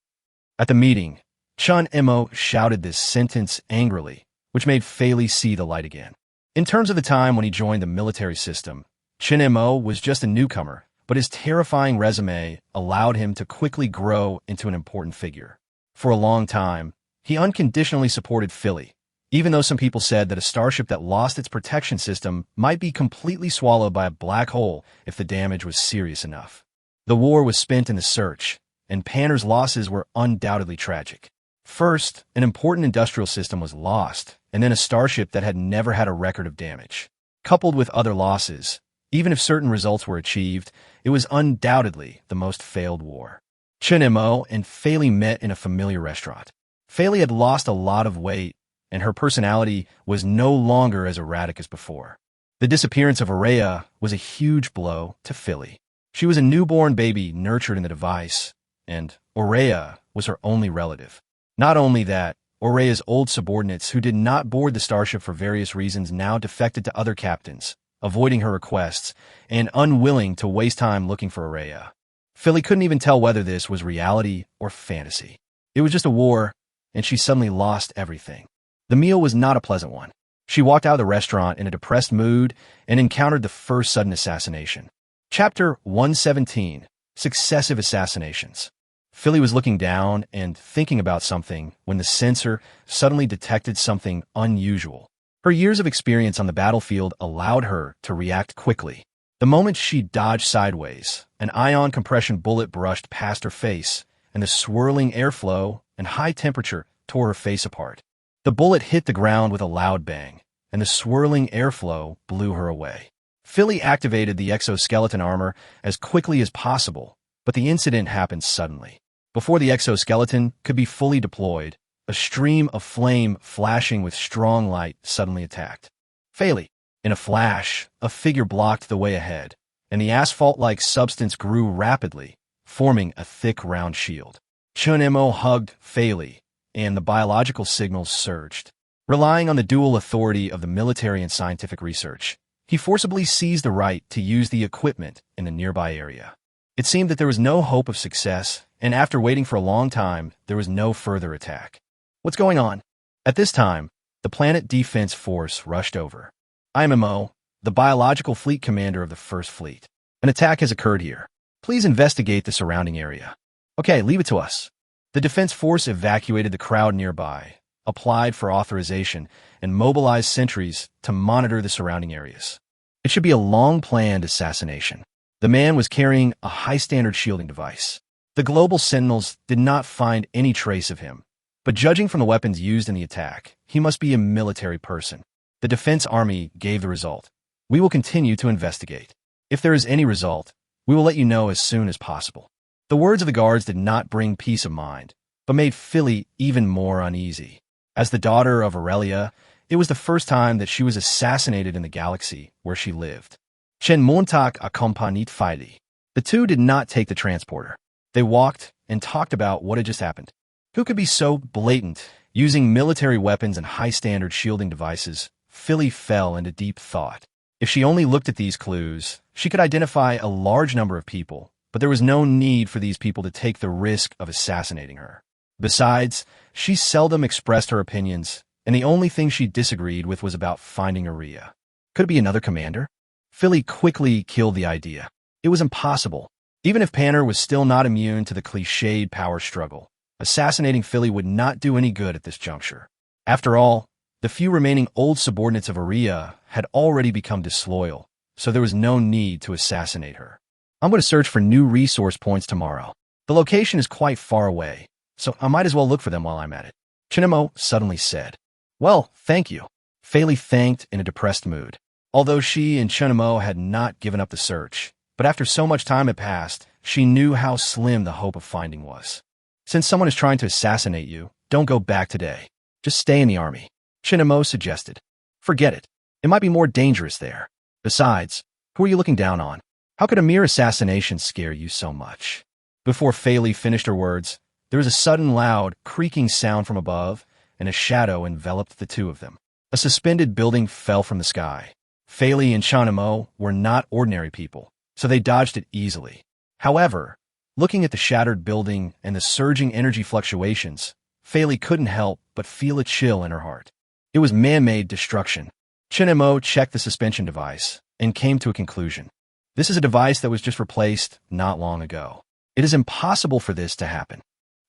At the meeting, Chun Mo shouted this sentence angrily, which made Feli see the light again. In terms of the time when he joined the military system, Chun Mo was just a newcomer, but his terrifying resume allowed him to quickly grow into an important figure. For a long time, he unconditionally supported Feli, even though some people said that a starship that lost its protection system might be completely swallowed by a black hole if the damage was serious enough. The war was spent in the search, and Panner's losses were undoubtedly tragic. First, an important industrial system was lost, and then a starship that had never had a record of damage. Coupled with other losses, even if certain results were achieved, it was undoubtedly the most failed war. Chun Mo and Feli met in a familiar restaurant. Feli had lost a lot of weight, and her personality was no longer as erratic as before. The disappearance of Aurelia was a huge blow to Feli. She was a newborn baby nurtured in the device, and Aurelia was her only relative. Not only that, Aurelia's old subordinates who did not board the starship for various reasons now defected to other captains, avoiding her requests, and unwilling to waste time looking for Aurelia. Feli couldn't even tell whether this was reality or fantasy. It was just a war, and she suddenly lost everything. The meal was not a pleasant one. She walked out of the restaurant in a depressed mood and encountered the first sudden assassination. Chapter 117, Successive Assassinations. Feli was looking down and thinking about something when the sensor suddenly detected something unusual. Her years of experience on the battlefield allowed her to react quickly. The moment she dodged sideways, an ion compression bullet brushed past her face, and the swirling airflow and high temperature tore her face apart. The bullet hit the ground with a loud bang, and the swirling airflow blew her away. Feli activated the exoskeleton armor as quickly as possible, but the incident happened suddenly. Before the exoskeleton could be fully deployed, a stream of flame flashing with strong light suddenly attacked Feli. In a flash, a figure blocked the way ahead, and the asphalt-like substance grew rapidly, forming a thick round shield. Chun Mo hugged Feli, and the biological signals surged. Relying on the dual authority of the military and scientific research, he forcibly seized the right to use the equipment in the nearby area. It seemed that there was no hope of success, and after waiting for a long time, there was no further attack. What's going on? At this time, the Planet Defense Force rushed over. I'm Mo, the biological fleet commander of the First Fleet. An attack has occurred here. Please investigate the surrounding area. Okay, leave it to us. The defense force evacuated the crowd nearby, applied for authorization, and mobilized sentries to monitor the surrounding areas. It should be a long-planned assassination. The man was carrying a high-standard shielding device. The global sentinels did not find any trace of him, but judging from the weapons used in the attack, he must be a military person. The Defense Army gave the result. We will continue to investigate. If there is any result, we will let you know as soon as possible. The words of the guards did not bring peace of mind, but made Philly even more uneasy. As the daughter of Aurelia, it was the first time that she was assassinated in the galaxy where she lived. Chen Mo accompanied Philly. The two did not take the transporter. They walked and talked about what had just happened. Who could be so blatant, using military weapons and high-standard shielding devices? Philly fell into deep thought. If she only looked at these clues, she could identify a large number of people, but there was no need for these people to take the risk of assassinating her. Besides, she seldom expressed her opinions, and the only thing she disagreed with was about finding Aurelia. Could it be another commander? Philly quickly killed the idea. It was impossible. Even if Panner was still not immune to the cliched power struggle, assassinating Philly would not do any good at this juncture. After all, the few remaining old subordinates of Aurelia had already become disloyal, so there was no need to assassinate her. I'm going to search for new resource points tomorrow. The location is quite far away, so I might as well look for them while I'm at it. Chun Mo suddenly said. Well, thank you. Philly thanked in a depressed mood. Although she and Chun Mo had not given up the search, but after so much time had passed, she knew how slim the hope of finding was. Since someone is trying to assassinate you, don't go back today. Just stay in the army, Chun Mo suggested. Forget it. It might be more dangerous there. Besides, who are you looking down on? How could a mere assassination scare you so much? Before Philly finished her words, there was a sudden loud, creaking sound from above, and a shadow enveloped the two of them. A suspended building fell from the sky. Philly and Chun Mo were not ordinary people, so they dodged it easily. However, looking at the shattered building and the surging energy fluctuations, Philly couldn't help but feel a chill in her heart. It was man-made destruction. Chun Mo checked the suspension device and came to a conclusion. This is a device that was just replaced not long ago. It is impossible for this to happen.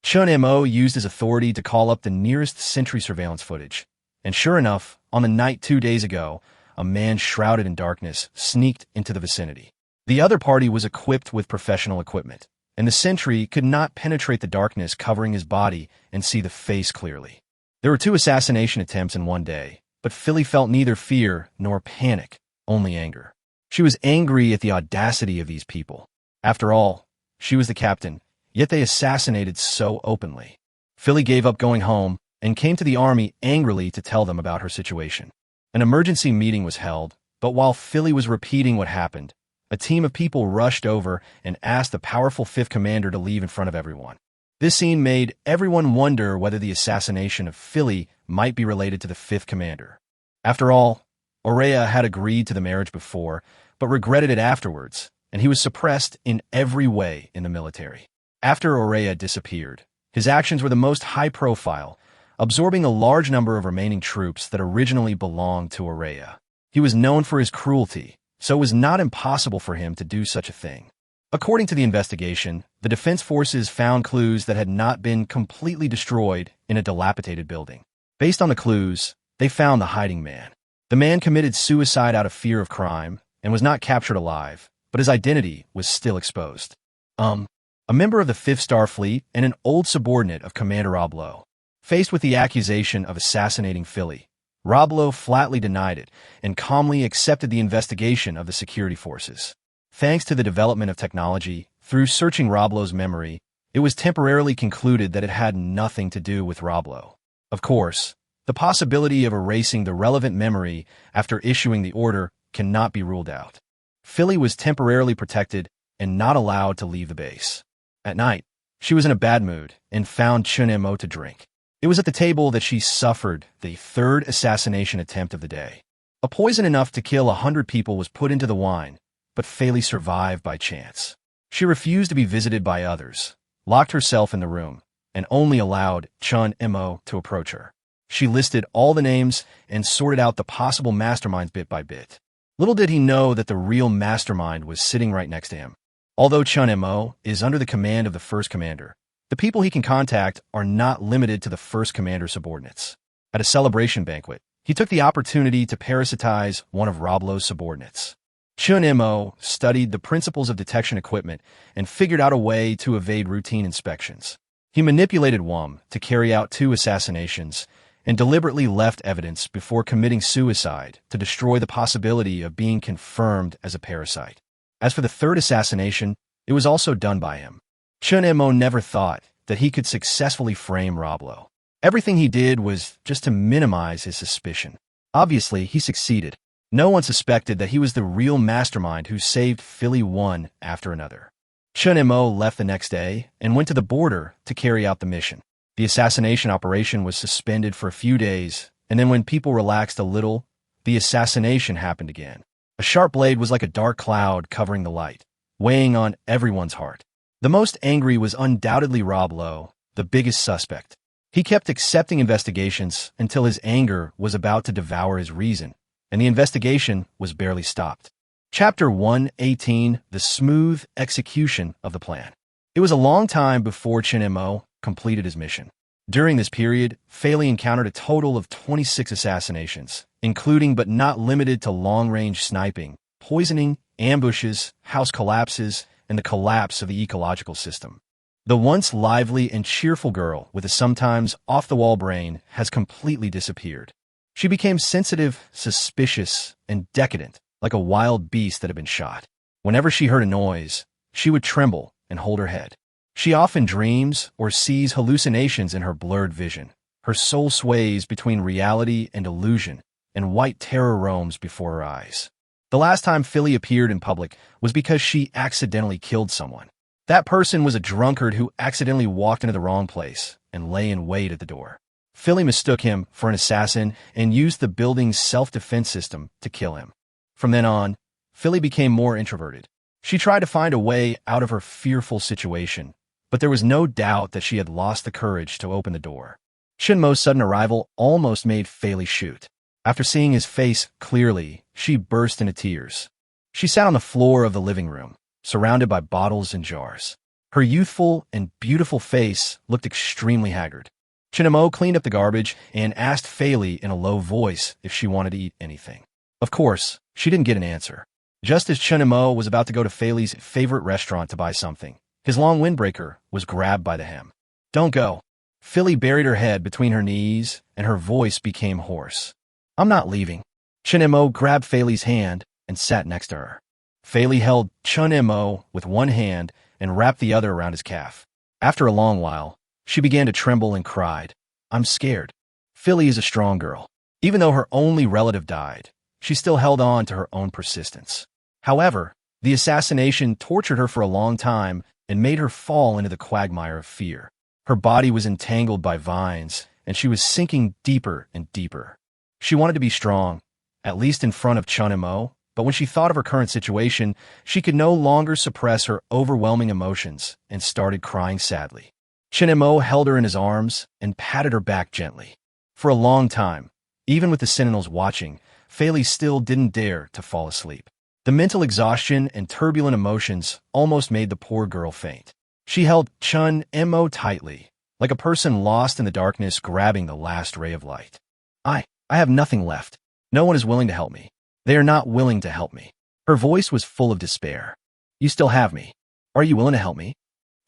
Chun Mo used his authority to call up the nearest sentry surveillance footage, and sure enough, on the night 2 days ago, a man shrouded in darkness sneaked into the vicinity. The other party was equipped with professional equipment, and the sentry could not penetrate the darkness covering his body and see the face clearly. There were 2 assassination attempts in one day, but Philly felt neither fear nor panic, only anger. She was angry at the audacity of these people. After all, she was the captain, yet they assassinated so openly. Philly gave up going home and came to the army angrily to tell them about her situation. An emergency meeting was held, but while Philly was repeating what happened, a team of people rushed over and asked the powerful 5th commander to leave in front of everyone. This scene made everyone wonder whether the assassination of Philly might be related to the 5th commander. After all, Aurelia had agreed to the marriage before, but regretted it afterwards, and he was suppressed in every way in the military. After Aurelia disappeared, his actions were the most high-profile, absorbing a large number of remaining troops that originally belonged to Aurelia. He was known for his cruelty, so it was not impossible for him to do such a thing. According to the investigation, the defense forces found clues that had not been completely destroyed in a dilapidated building. Based on the clues, they found the hiding man. The man committed suicide out of fear of crime and was not captured alive, but his identity was still exposed. A member of the 5th Star Fleet and an old subordinate of Commander Roblo. Faced with the accusation of assassinating Philly, Roblo flatly denied it and calmly accepted the investigation of the security forces. Thanks to the development of technology, through searching Roblo's memory, it was temporarily concluded that it had nothing to do with Roblo. Of course, the possibility of erasing the relevant memory after issuing the order cannot be ruled out. Philly was temporarily protected and not allowed to leave the base. At night, she was in a bad mood and found Chun Mo to drink. It was at the table that she suffered the 3rd assassination attempt of the day. A poison enough to kill 100 people was put into the wine, but Philly survived by chance. She refused to be visited by others, locked herself in the room, and only allowed Chun Mo to approach her. She listed all the names and sorted out the possible masterminds bit by bit. Little did he know that the real mastermind was sitting right next to him. Although Chun Mo is under the command of the 1st commander, the people he can contact are not limited to the 1st commander subordinates. At a celebration banquet, he took the opportunity to parasitize one of Roblo's subordinates. Chun Mo studied the principles of detection equipment and figured out a way to evade routine inspections. He manipulated Wum to carry out 2 assassinations and deliberately left evidence before committing suicide to destroy the possibility of being confirmed as a parasite. As for the 3rd assassination, it was also done by him. Chun Mo never thought that he could successfully frame Roblo. Everything he did was just to minimize his suspicion. Obviously, he succeeded. No one suspected that he was the real mastermind who saved Philly one after another. Chun Mo left the next day and went to the border to carry out the mission. The assassination operation was suspended for a few days, and then when people relaxed a little, the assassination happened again. A sharp blade was like a dark cloud covering the light, weighing on everyone's heart. The most angry was undoubtedly Roblo, the biggest suspect. He kept accepting investigations until his anger was about to devour his reason, and the investigation was barely stopped. Chapter 118, The Smooth Execution of the Plan. It was a long time before Chun Mo completed his mission. During this period, Fei encountered a total of 26 assassinations, including but not limited to long-range sniping, poisoning, ambushes, house collapses, and the collapse of the ecological system. The once lively and cheerful girl with a sometimes off-the-wall brain has completely disappeared. She became sensitive, suspicious, and decadent, like a wild beast that had been shot. Whenever she heard a noise, she would tremble and hold her head. She often dreams or sees hallucinations in her blurred vision. Her soul sways between reality and illusion, and white terror roams before her eyes. The last time Philly appeared in public was because she accidentally killed someone. That person was a drunkard who accidentally walked into the wrong place and lay in wait at the door. Philly mistook him for an assassin and used the building's self-defense system to kill him. From then on, Philly became more introverted. She tried to find a way out of her fearful situation, but there was no doubt that she had lost the courage to open the door. Chun Mo's sudden arrival almost made Philly shoot. After seeing his face clearly, she burst into tears. She sat on the floor of the living room, surrounded by bottles and jars. Her youthful and beautiful face looked extremely haggard. Chun Mo cleaned up the garbage and asked Fei in a low voice if she wanted to eat anything. Of course, she didn't get an answer. Just as Chun Mo was about to go to Fei's favorite restaurant to buy something, his long windbreaker was grabbed by the hem. "Don't go." Fei buried her head between her knees, and her voice became hoarse. "I'm not leaving." Chun Mo grabbed Fei's hand and sat next to her. Fei held Chun Mo with one hand and wrapped the other around his calf. After a long while, she began to tremble and cried, "I'm scared." Fei is a strong girl. Even though her only relative died, she still held on to her own persistence. However, the assassination tortured her for a long time and made her fall into the quagmire of fear. Her body was entangled by vines, and she was sinking deeper and deeper. She wanted to be strong, at least in front of Chun Mo, but when she thought of her current situation, she could no longer suppress her overwhelming emotions and started crying sadly. Chun Mo held her in his arms and patted her back gently. For a long time, even with the sentinels watching, Fei still didn't dare to fall asleep. The mental exhaustion and turbulent emotions almost made the poor girl faint. She held Chun Mo tightly, like a person lost in the darkness grabbing the last ray of light. I have nothing left. No one is willing to help me. They are not willing to help me." Her voice was full of despair. "You still have me. Are you willing to help me?"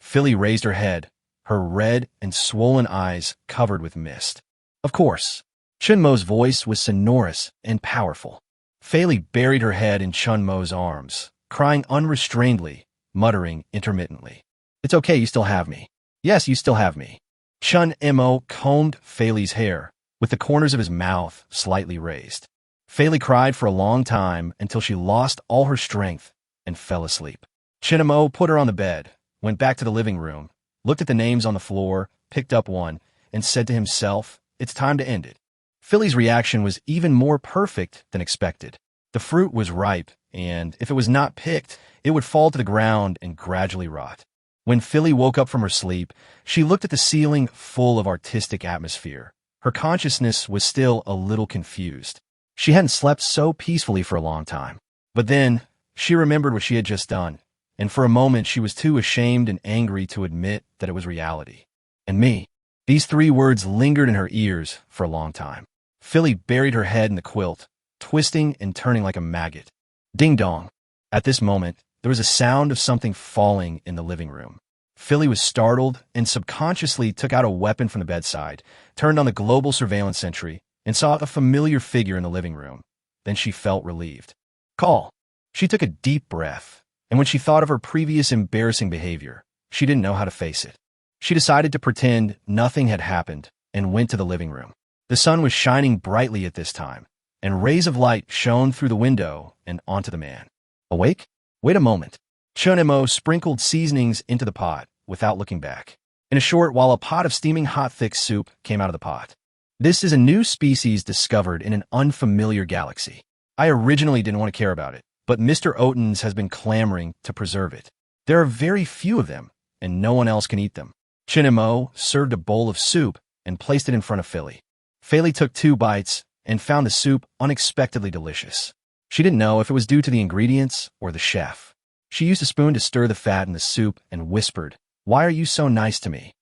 Fei raised her head, her red and swollen eyes covered with mist. "Of course." Chun Mo's voice was sonorous and powerful. Fei buried her head in Chun Mo's arms, crying unrestrainedly, muttering intermittently. "It's okay, you still have me. Yes, you still have me." Chun Mo combed Fei's hair, with the corners of his mouth slightly raised. Fei cried for a long time until she lost all her strength and fell asleep. Chun Mo put her on the bed, went back to the living room, looked at the names on the floor, picked up one, and said to himself, "It's time to end it." Fei's reaction was even more perfect than expected. The fruit was ripe, and if it was not picked, it would fall to the ground and gradually rot. When Fei woke up from her sleep, she looked at the ceiling full of artistic atmosphere. Her consciousness was still a little confused. She hadn't slept so peacefully for a long time. But then, she remembered what she had just done, and for a moment she was too ashamed and angry to admit that it was reality. "And me, These 3 words lingered in her ears for a long time. Philly buried her head in the quilt, twisting and turning like a maggot. Ding dong. At this moment, there was a sound of something falling in the living room. Philly was startled and subconsciously took out a weapon from the bedside, turned on the global surveillance sentry, and saw a familiar figure in the living room. Then she felt relieved. Call. She took a deep breath, and when she thought of her previous embarrassing behavior, she didn't know how to face it. She decided to pretend nothing had happened and went to the living room. The sun was shining brightly at this time, and rays of light shone through the window and onto the man. Awake? Wait a moment. Chun Mo sprinkled seasonings into the pot without looking back. In a short while, a pot of steaming hot thick soup came out of the pot. This is a new species discovered in an unfamiliar galaxy. I originally didn't want to care about it, but Mr. Awakens has been clamoring to preserve it. There are very few of them, and no one else can eat them. Chun Mo served a bowl of soup and placed it in front of Philly. Philly took 2 bites and found the soup unexpectedly delicious. She didn't know if it was due to the ingredients or the chef. She used a spoon to stir the fat in the soup and whispered, "Why are you so nice to me?"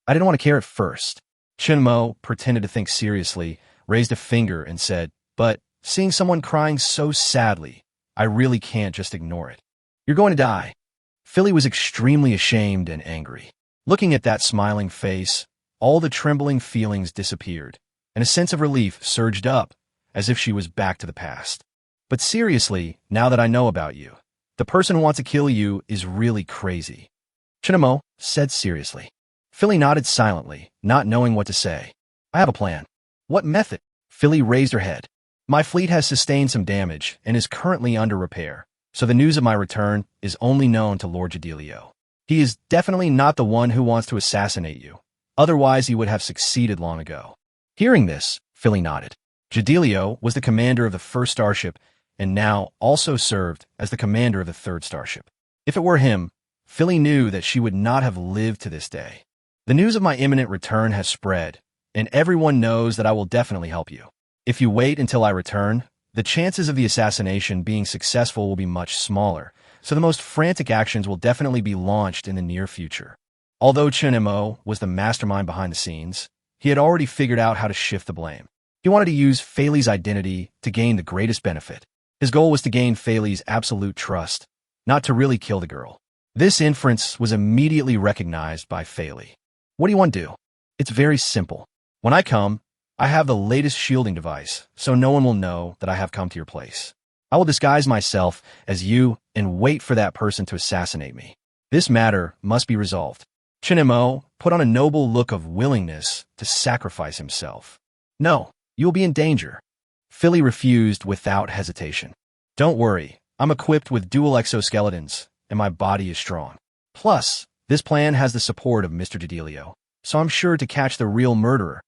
I didn't want to care at first. Chun Mo pretended to think seriously, raised a finger and said, "But seeing someone crying so sadly, I really can't just ignore it. You're going to die." Philly was extremely ashamed and angry. Looking at that smiling face, all the trembling feelings disappeared, and a sense of relief surged up, as if she was back to the past. "But seriously, now that I know about you, the person who wants to kill you is really crazy," Chun Mo said seriously. Philly nodded silently, not knowing what to say. "I have a plan." "What method?" Philly raised her head. "My fleet has sustained some damage and is currently under repair, so the news of my return is only known to Lord Jadilio. He is definitely not the one who wants to assassinate you. Otherwise, he would have succeeded long ago." Hearing this, Philly nodded. Jadilio was the commander of the 1st starship and now also served as the commander of the 3rd starship. If it were him, Philly knew that she would not have lived to this day. "The news of my imminent return has spread, and everyone knows that I will definitely help you. If you wait until I return, the chances of the assassination being successful will be much smaller, so the most frantic actions will definitely be launched in the near future." Although Chun Mo was the mastermind behind the scenes, he had already figured out how to shift the blame. He wanted to use Philly's identity to gain the greatest benefit. His goal was to gain Philly's absolute trust, not to really kill the girl. This inference was immediately recognized by Philly. "What do you want to do?" "It's very simple. When I come, I have the latest shielding device, so no one will know that I have come to your place. I will disguise myself as you and wait for that person to assassinate me. This matter must be resolved." Chun Mo put on a noble look of willingness to sacrifice himself. "No, you will be in danger." Philly refused without hesitation. "Don't worry, I'm equipped with dual exoskeletons, and my body is strong. Plus, this plan has the support of Mr. Jadilio, so I'm sure to catch the real murderer."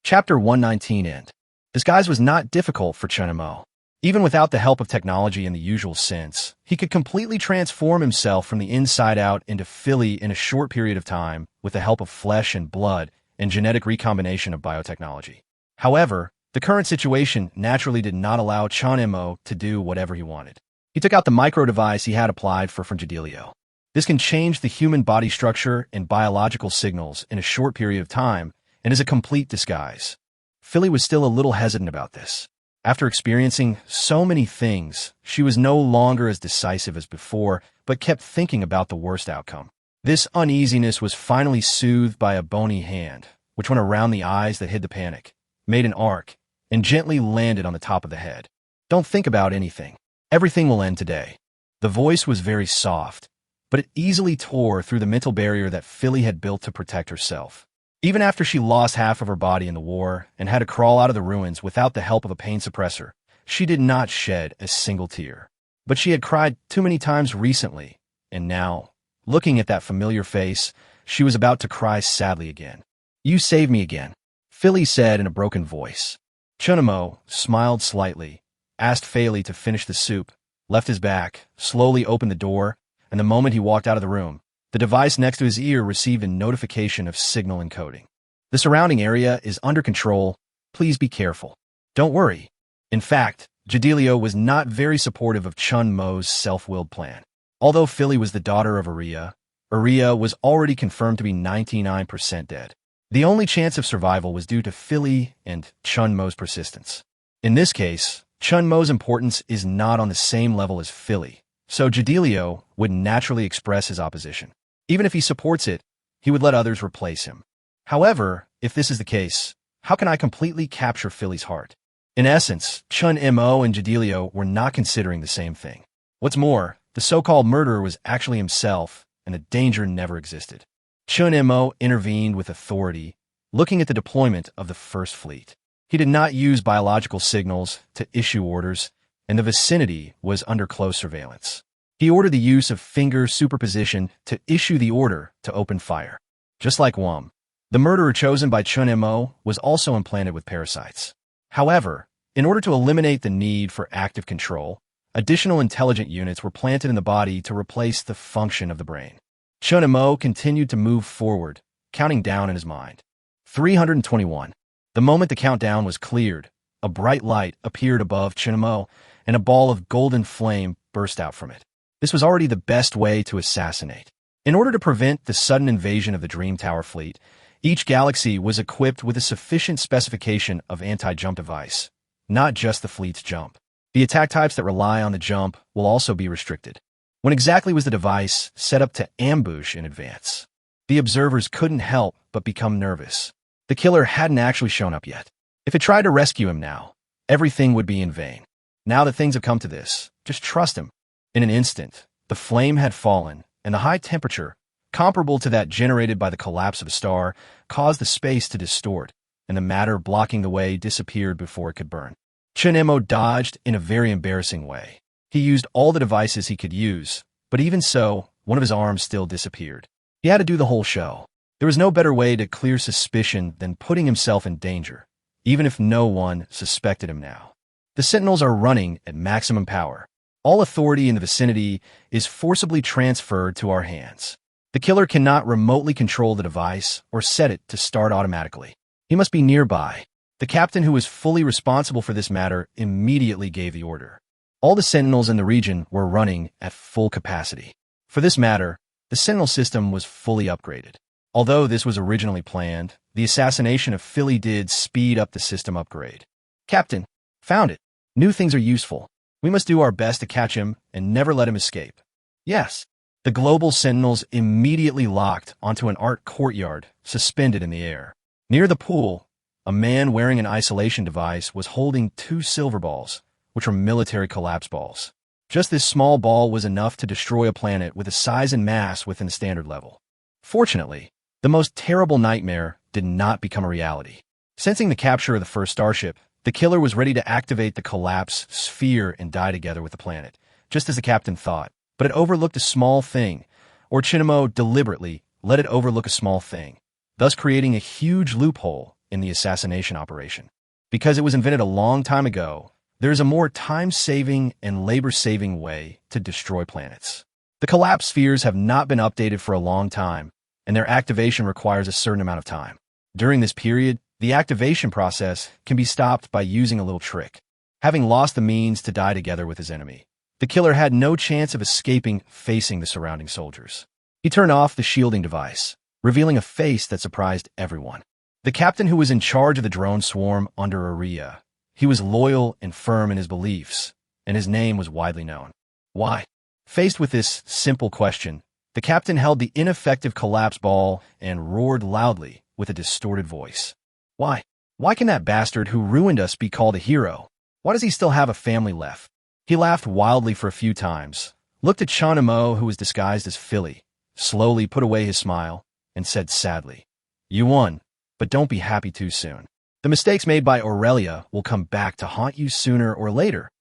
Chapter 119 end. Disguise was not difficult for Chun Mo. Even without the help of technology in the usual sense, he could completely transform himself from the inside out into Philly in a short period of time with the help of flesh and blood and genetic recombination of biotechnology. However, the current situation naturally did not allow Chun Mo to do whatever he wanted. He took out the micro-device he had applied for Jadilio. This can change the human body structure and biological signals in a short period of time and is a complete disguise. Philly was still a little hesitant about this. After experiencing so many things, she was no longer as decisive as before, but kept thinking about the worst outcome. This uneasiness was finally soothed by a bony hand, which went around the eyes that hid the panic, made an arc, and gently landed on the top of the head. "Don't think about anything. Everything will end today." The voice was very soft, but it easily tore through the mental barrier that Philly had built to protect herself. Even after she lost half of her body in the war and had to crawl out of the ruins without the help of a pain suppressor, she did not shed a single tear. But she had cried too many times recently, and now, looking at that familiar face, she was about to cry sadly again. "You saved me again," Philly said in a broken voice. Chun Mo smiled slightly, asked Philly to finish the soup, left his back, slowly opened the door, and the moment he walked out of the room, the device next to his ear received a notification of signal encoding. "The surrounding area is under control. Please be careful." "Don't worry." In fact, Jadilio was not very supportive of Chun Mo's self-willed plan. Although Philly was the daughter of Uriah was already confirmed to be 99% dead. The only chance of survival was due to Philly and Chun Mo's persistence. In this case, Chun Mo's importance is not on the same level as Philly, so Jadilio would naturally express his opposition. Even if he supports it, he would let others replace him. However, if this is the case, how can I completely capture Philly's heart? In essence, Chun Mo and Jadilio were not considering the same thing. What's more, the so-called murderer was actually himself, and the danger never existed. Chun Mo intervened with authority, looking at the deployment of the First Fleet. He did not use biological signals to issue orders, and the vicinity was under close surveillance. He ordered the use of finger superposition to issue the order to open fire. Just like Wum, the murderer chosen by Chun Mo was also implanted with parasites. However, in order to eliminate the need for active control, additional intelligent units were planted in the body to replace the function of the brain. Chun Mo continued to move forward, counting down in his mind. 321. The moment the countdown was cleared, a bright light appeared above Chun Mo, and a ball of golden flame burst out from it. This was already the best way to assassinate. In order to prevent the sudden invasion of the Dream Tower fleet, each galaxy was equipped with a sufficient specification of anti-jump device, not just the fleet's jump. The attack types that rely on the jump will also be restricted. When exactly was the device set up to ambush in advance? The observers couldn't help but become nervous. The killer hadn't actually shown up yet. If it tried to rescue him now, everything would be in vain. Now that things have come to this, just trust him. In an instant, the flame had fallen, and the high temperature, comparable to that generated by the collapse of a star, caused the space to distort, and the matter blocking the way disappeared before it could burn. Chun Mo dodged in a very embarrassing way. He used all the devices he could use, but even so, one of his arms still disappeared. He had to do the whole show. There was no better way to clear suspicion than putting himself in danger, even if no one suspected him now. The Sentinels are running at maximum power. All authority in the vicinity is forcibly transferred to our hands. The killer cannot remotely control the device or set it to start automatically. He must be nearby. The captain, who was fully responsible for this matter, immediately gave the order. All the Sentinels in the region were running at full capacity. For this matter, the Sentinel system was fully upgraded. Although this was originally planned, the assassination of Philly did speed up the system upgrade. Captain, found it. New things are useful. We must do our best to catch him and never let him escape. Yes. The global Sentinels immediately locked onto an art courtyard suspended in the air. Near the pool, a man wearing an isolation device was holding 2 silver balls, which were military collapse balls. Just this small ball was enough to destroy a planet with a size and mass within the standard level. Fortunately, the most terrible nightmare did not become a reality. Sensing the capture of the first starship, the killer was ready to activate the collapse sphere and die together with the planet, just as the captain thought. But it overlooked a small thing, or Chun Mo deliberately let it overlook a small thing, thus creating a huge loophole in the assassination operation. Because it was invented a long time ago, there is a more time-saving and labor-saving way to destroy planets. The collapse spheres have not been updated for a long time, and their activation requires a certain amount of time. During this period, the activation process can be stopped by using a little trick. Having lost the means to die together with his enemy, the killer had no chance of escaping facing the surrounding soldiers. He turned off the shielding device, revealing a face that surprised everyone. The captain who was in charge of the drone swarm under Aria. He was loyal and firm in his beliefs, and his name was widely known. Why? Faced with this simple question, the captain held the ineffective collapse ball and roared loudly with a distorted voice. Why? Why can that bastard who ruined us be called a hero? Why does he still have a family left? He laughed wildly for a few times, looked at Chun Mo, who was disguised as Philly, slowly put away his smile, and said sadly, "You won, but don't be happy too soon. The mistakes made by Aurelia will come back to haunt you sooner or later.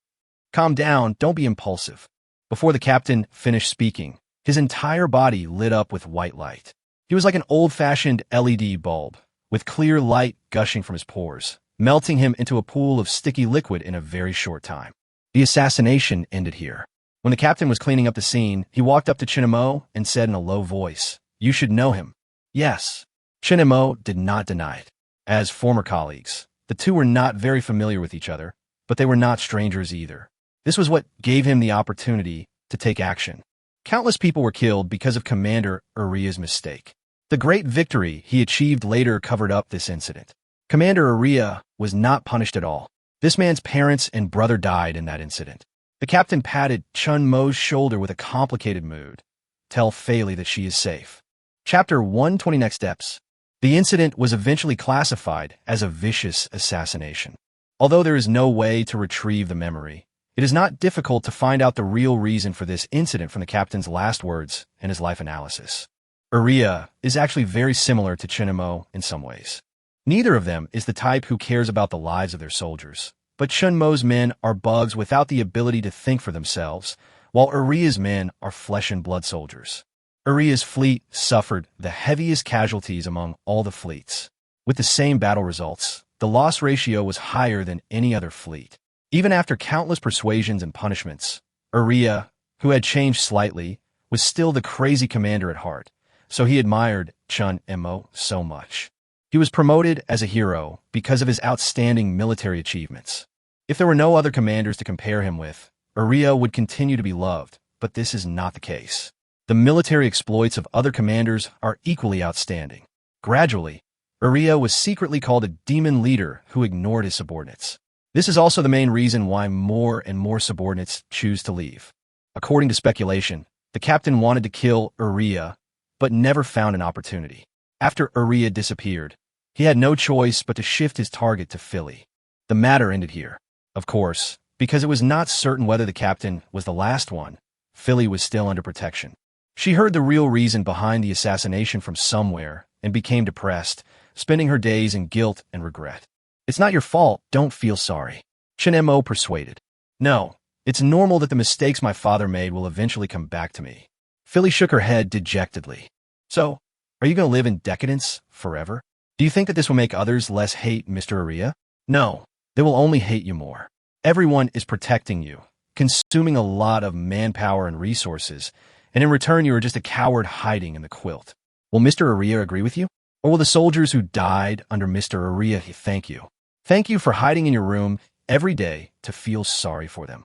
Calm down, don't be impulsive." Before the captain finished speaking, his entire body lit up with white light. He was like an old-fashioned LED bulb, with clear light gushing from his pores, melting him into a pool of sticky liquid in a very short time. The assassination ended here. When the captain was cleaning up the scene, he walked up to Chun Mo and said in a low voice, "You should know him." Yes. Chun Mo did not deny it. As former colleagues, the two were not very familiar with each other, but they were not strangers either. This was what gave him the opportunity to take action. Countless people were killed because of Commander Uria's mistake. The great victory he achieved later covered up this incident. Commander Aria was not punished at all. This man's parents and brother died in that incident. The captain patted Chun Mo's shoulder with a complicated mood. Tell Fei that she is safe. Chapter 120 Next Steps. The incident was eventually classified as a vicious assassination. Although there is no way to retrieve the memory, it is not difficult to find out the real reason for this incident from the captain's last words and his life analysis. Aria is actually very similar to Chun Mo in some ways. Neither of them is the type who cares about the lives of their soldiers, but Chun Mo's men are bugs without the ability to think for themselves, while Aria's men are flesh and blood soldiers. Aria's fleet suffered the heaviest casualties among all the fleets. With the same battle results, the loss ratio was higher than any other fleet. Even after countless persuasions and punishments, Aria, who had changed slightly, was still the crazy commander at heart, so he admired Chun Mo so much. He was promoted as a hero because of his outstanding military achievements. If there were no other commanders to compare him with, Aria would continue to be loved, but this is not the case. The military exploits of other commanders are equally outstanding. Gradually, Aria was secretly called a demon leader who ignored his subordinates. This is also the main reason why more and more subordinates choose to leave. According to speculation, the captain wanted to kill Aria, but never found an opportunity. After Aria disappeared, he had no choice but to shift his target to Philly. The matter ended here. Of course, because it was not certain whether the captain was the last one, Philly was still under protection. She heard the real reason behind the assassination from somewhere and became depressed, spending her days in guilt and regret. It's not your fault, don't feel sorry. Chun Mo persuaded. No, it's normal that the mistakes my father made will eventually come back to me. Philly shook her head dejectedly. So, are you going to live in decadence forever? Do you think that this will make others less hate Mr. Aria? No, they will only hate you more. Everyone is protecting you, consuming a lot of manpower and resources, and in return you are just a coward hiding in the quilt. Will Mr. Aria agree with you? Or will the soldiers who died under Mr. Aria thank you? Thank you for hiding in your room every day to feel sorry for them.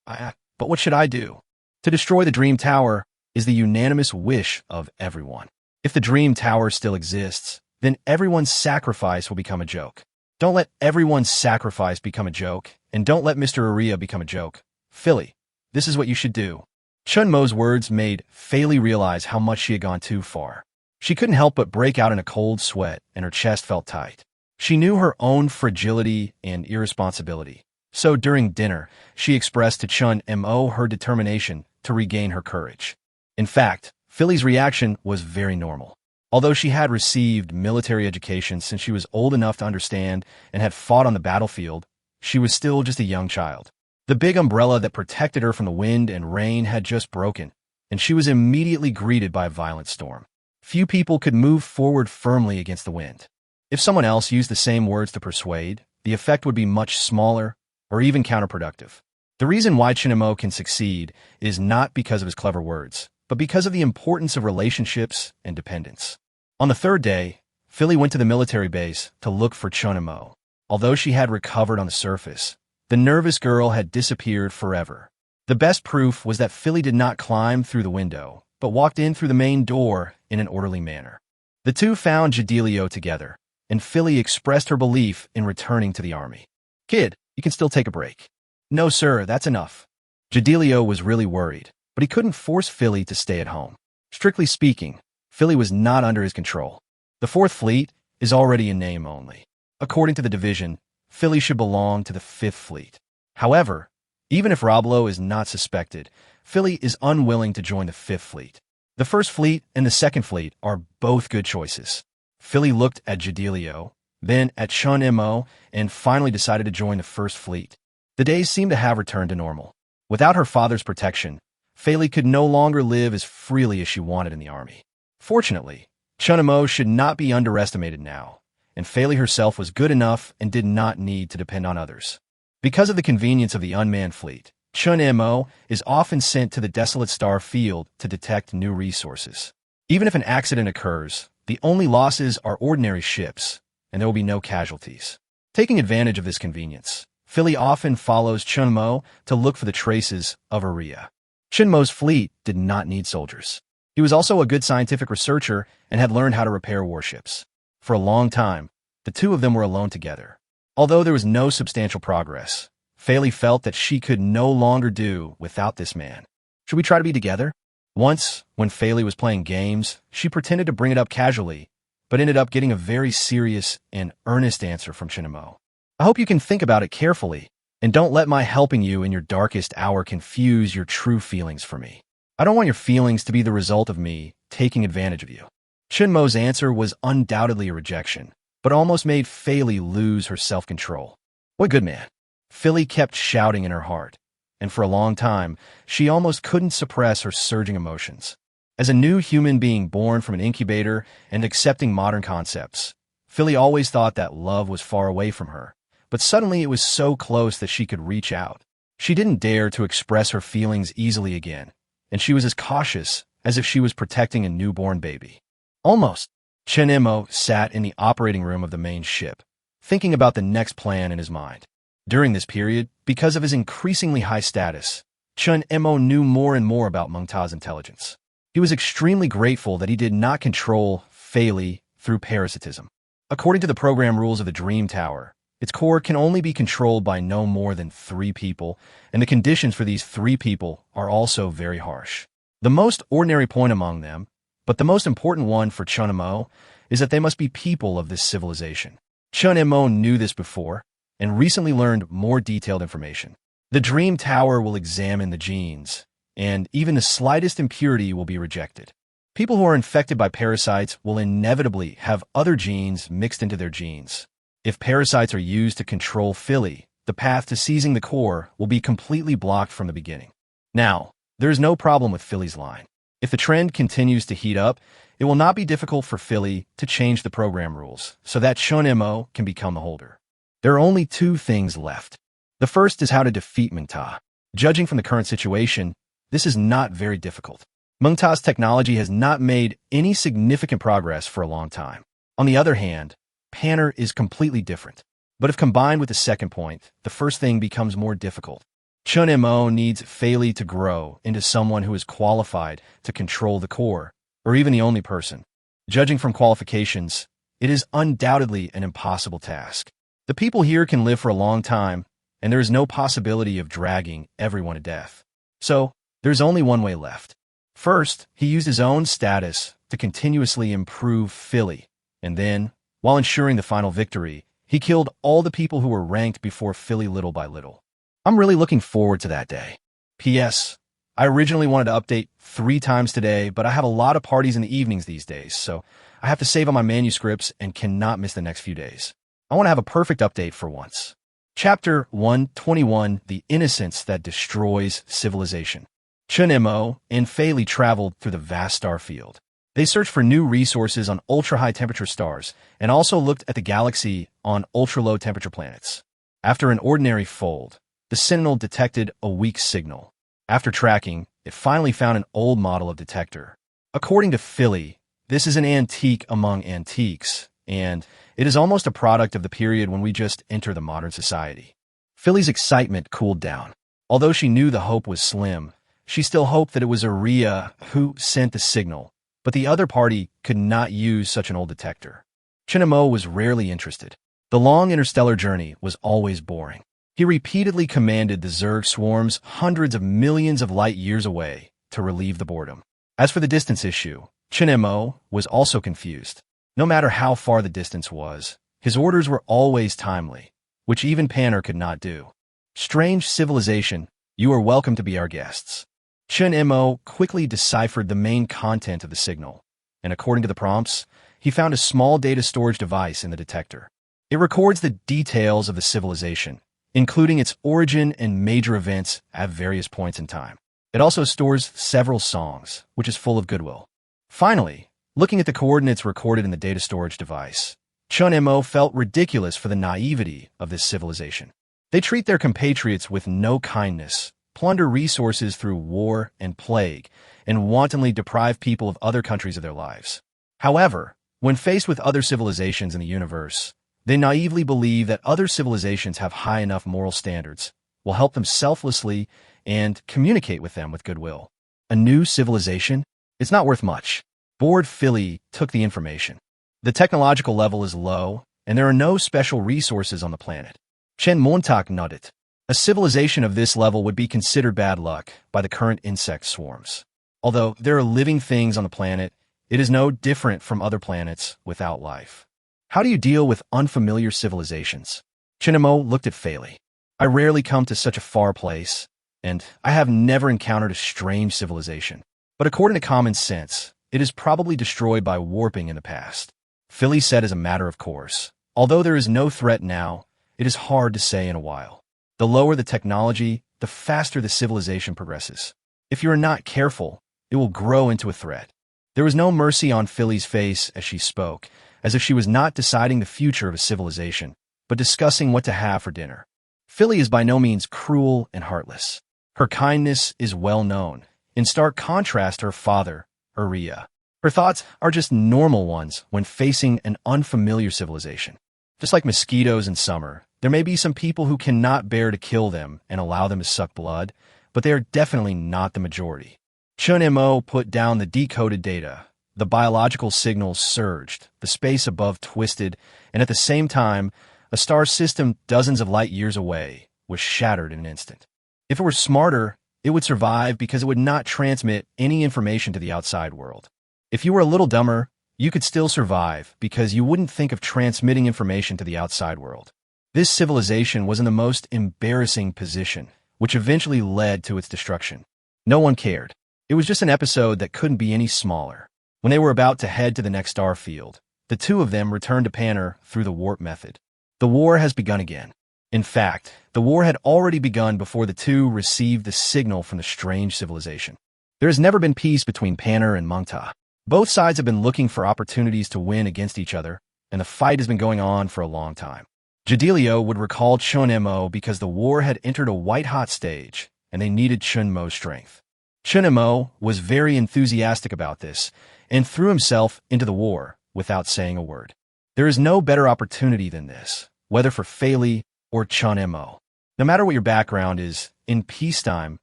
But what should I do? To destroy the Dream Tower is the unanimous wish of everyone. If the Dream Tower still exists, then everyone's sacrifice will become a joke. Don't let everyone's sacrifice become a joke, and don't let Mr. Aria become a joke. Philly, this is what you should do. Chun Mo's words made Fei realize how much she had gone too far. She couldn't help but break out in a cold sweat, and her chest felt tight. She knew her own fragility and irresponsibility. So during dinner, she expressed to Chun Mo her determination to regain her courage. In fact, Philly's reaction was very normal. Although she had received military education since she was old enough to understand and had fought on the battlefield, she was still just a young child. The big umbrella that protected her from the wind and rain had just broken, and she was immediately greeted by a violent storm. Few people could move forward firmly against the wind. If someone else used the same words to persuade, the effect would be much smaller or even counterproductive. The reason why Chun Mo can succeed is not because of his clever words, but because of the importance of relationships and dependence. On the third day, Philly went to the military base to look for Chun Mo. Although she had recovered on the surface, the nervous girl had disappeared forever. The best proof was that Philly did not climb through the window, but walked in through the main door in an orderly manner. The two found Jadilio together, and Philly expressed her belief in returning to the army. Kid, you can still take a break. No, sir, that's enough. Jadilio was really worried, but he couldn't force Philly to stay at home. Strictly speaking, Philly was not under his control. The 4th Fleet is already in name only. According to the division, Philly should belong to the 5th Fleet. However, even if Roblo is not suspected, Philly is unwilling to join the 5th Fleet. The 1st Fleet and the 2nd Fleet are both good choices. Philly looked at Jadilio, then at Chun Mo, and finally decided to join the 1st Fleet. The days seemed to have returned to normal. Without her father's protection, Philly could no longer live as freely as she wanted in the army. Fortunately, Chun Mo should not be underestimated now, and Philly herself was good enough and did not need to depend on others. Because of the convenience of the unmanned fleet, Chun Mo is often sent to the Desolate Star field to detect new resources. Even if an accident occurs, the only losses are ordinary ships, and there will be no casualties. Taking advantage of this convenience, Philly often follows Chun Mo to look for the traces of Aria. Chun Mo's fleet did not need soldiers. He was also a good scientific researcher and had learned how to repair warships. For a long time, the two of them were alone together. Although there was no substantial progress, Fei Li felt that she could no longer do without this man. Should we try to be together? Once, when Fei Li was playing games, she pretended to bring it up casually, but ended up getting a very serious and earnest answer from Chun Mo. I hope you can think about it carefully, and don't let my helping you in your darkest hour confuse your true feelings for me. I don't want your feelings to be the result of me taking advantage of you. Chun Mo's answer was undoubtedly a rejection, but almost made Fei Li lose her self-control. What good man? Fei Li kept shouting in her heart, and for a long time, she almost couldn't suppress her surging emotions. As a new human being born from an incubator and accepting modern concepts, Fei Li always thought that love was far away from her, but suddenly it was so close that she could reach out. She didn't dare to express her feelings easily again, and she was as cautious as if she was protecting a newborn baby. Almost. Chun Mo sat in the operating room of the main ship, thinking about the next plan in his mind. During this period, because of his increasingly high status, Chun Mo knew more and more about Meng Ta's intelligence. He was extremely grateful that he did not control Fei Li through parasitism. According to the program rules of the Dream Tower, its core can only be controlled by no more than 3 people, and the conditions for these 3 people are also very harsh. The most ordinary point among them, but the most important one for Chun Mo, is that they must be people of this civilization. Chun Mo knew this before, and recently learned more detailed information. The Dream Tower will examine the genes, and even the slightest impurity will be rejected. People who are infected by parasites will inevitably have other genes mixed into their genes. If parasites are used to control Fei Li, the path to seizing the core will be completely blocked from the beginning. Now, there is no problem with Fei Li's line. If the trend continues to heat up, it will not be difficult for Fei Li to change the program rules so that Chun Mo can become the holder. There are only 2 things left. The first is how to defeat Meng Ta. Judging from the current situation, this is not very difficult. Meng Ta's technology has not made any significant progress for a long time. On the other hand, Panner is completely different. But if combined with the second point, the first thing becomes more difficult. Chun Mo needs Fei Li to grow into someone who is qualified to control the core, or even the only person. Judging from qualifications, it is undoubtedly an impossible task. The people here can live for a long time, and there is no possibility of dragging everyone to death. So, there's only one way left. First, he used his own status to continuously improve Fei Li, and then, while ensuring the final victory, he killed all the people who were ranked before Fei Li little by little. I'm really looking forward to that day. P.S. I originally wanted to update 3 times today, but I have a lot of parties in the evenings these days, so I have to save on my manuscripts and cannot miss the next few days. I want to have a perfect update for once. Chapter 121, The Innocence That Destroys Civilization. Chun Mo and Fei Li traveled through the vast star field. They searched for new resources on ultra-high temperature stars and also looked at the galaxy on ultra-low temperature planets. After an ordinary fold, the Sentinel detected a weak signal. After tracking, it finally found an old model of detector. According to Fei Li, this is an antique among antiques, and it is almost a product of the period when we just enter the modern society. Fei Li's excitement cooled down. Although she knew the hope was slim, she still hoped that it was Aria who sent the signal, but the other party could not use such an old detector. Chun Mo was rarely interested. The long interstellar journey was always boring. He repeatedly commanded the Zerg swarms hundreds of millions of light years away to relieve the boredom. As for the distance issue, Chun Mo was also confused. No matter how far the distance was, his orders were always timely, which even Panner could not do. Strange civilization, you are welcome to be our guests. Chun Mo quickly deciphered the main content of the signal, and according to the prompts, he found a small data storage device in the detector. It records the details of the civilization, including its origin and major events at various points in time. It also stores several songs, which is full of goodwill. Finally, looking at the coordinates recorded in the data storage device, Chun Mo felt ridiculous for the naivety of this civilization. They treat their compatriots with no kindness, plunder resources through war and plague, and wantonly deprive people of other countries of their lives. However, when faced with other civilizations in the universe, they naively believe that other civilizations have high enough moral standards, will help them selflessly, and communicate with them with goodwill. A new civilization? It's not worth much. Bored Philly took the information. The technological level is low, and there are no special resources on the planet. Chen Mo nodded. A civilization of this level would be considered bad luck by the current insect swarms. Although there are living things on the planet, it is no different from other planets without life. How do you deal with unfamiliar civilizations? Chun Mo looked at Feli. I rarely come to such a far place, and I have never encountered a strange civilization. But according to common sense, it is probably destroyed by warping in the past. Philly said as a matter of course. Although there is no threat now, it is hard to say in a while. The lower the technology, the faster the civilization progresses. If you are not careful, it will grow into a threat. There was no mercy on Philly's face as she spoke, as if she was not deciding the future of a civilization, but discussing what to have for dinner. Philly is by no means cruel and heartless. Her kindness is well known, in stark contrast to her father, Uriah. Her thoughts are just normal ones when facing an unfamiliar civilization. Just like mosquitoes in summer, there may be some people who cannot bear to kill them and allow them to suck blood, but they are definitely not the majority. Chun Mo put down the decoded data. The biological signals surged, the space above twisted, and at the same time, a star system dozens of light years away was shattered in an instant. If it were smarter, it would survive because it would not transmit any information to the outside world. If you were a little dumber, you could still survive because you wouldn't think of transmitting information to the outside world. This civilization was in the most embarrassing position, which eventually led to its destruction. No one cared. It was just an episode that couldn't be any smaller. When they were about to head to the next star field, the two of them returned to Panner through the warp method. The war has begun again. In fact, the war had already begun before the two received the signal from the strange civilization. There has never been peace between Panner and Mengta. Both sides have been looking for opportunities to win against each other, and the fight has been going on for a long time. Jadilio would recall Chun Mo because the war had entered a white-hot stage, and they needed Chun Mo's strength. Chun Mo was very enthusiastic about this, and threw himself into the war without saying a word. There is no better opportunity than this, whether for Feli or Chun Mo. No matter what your background is, in peacetime,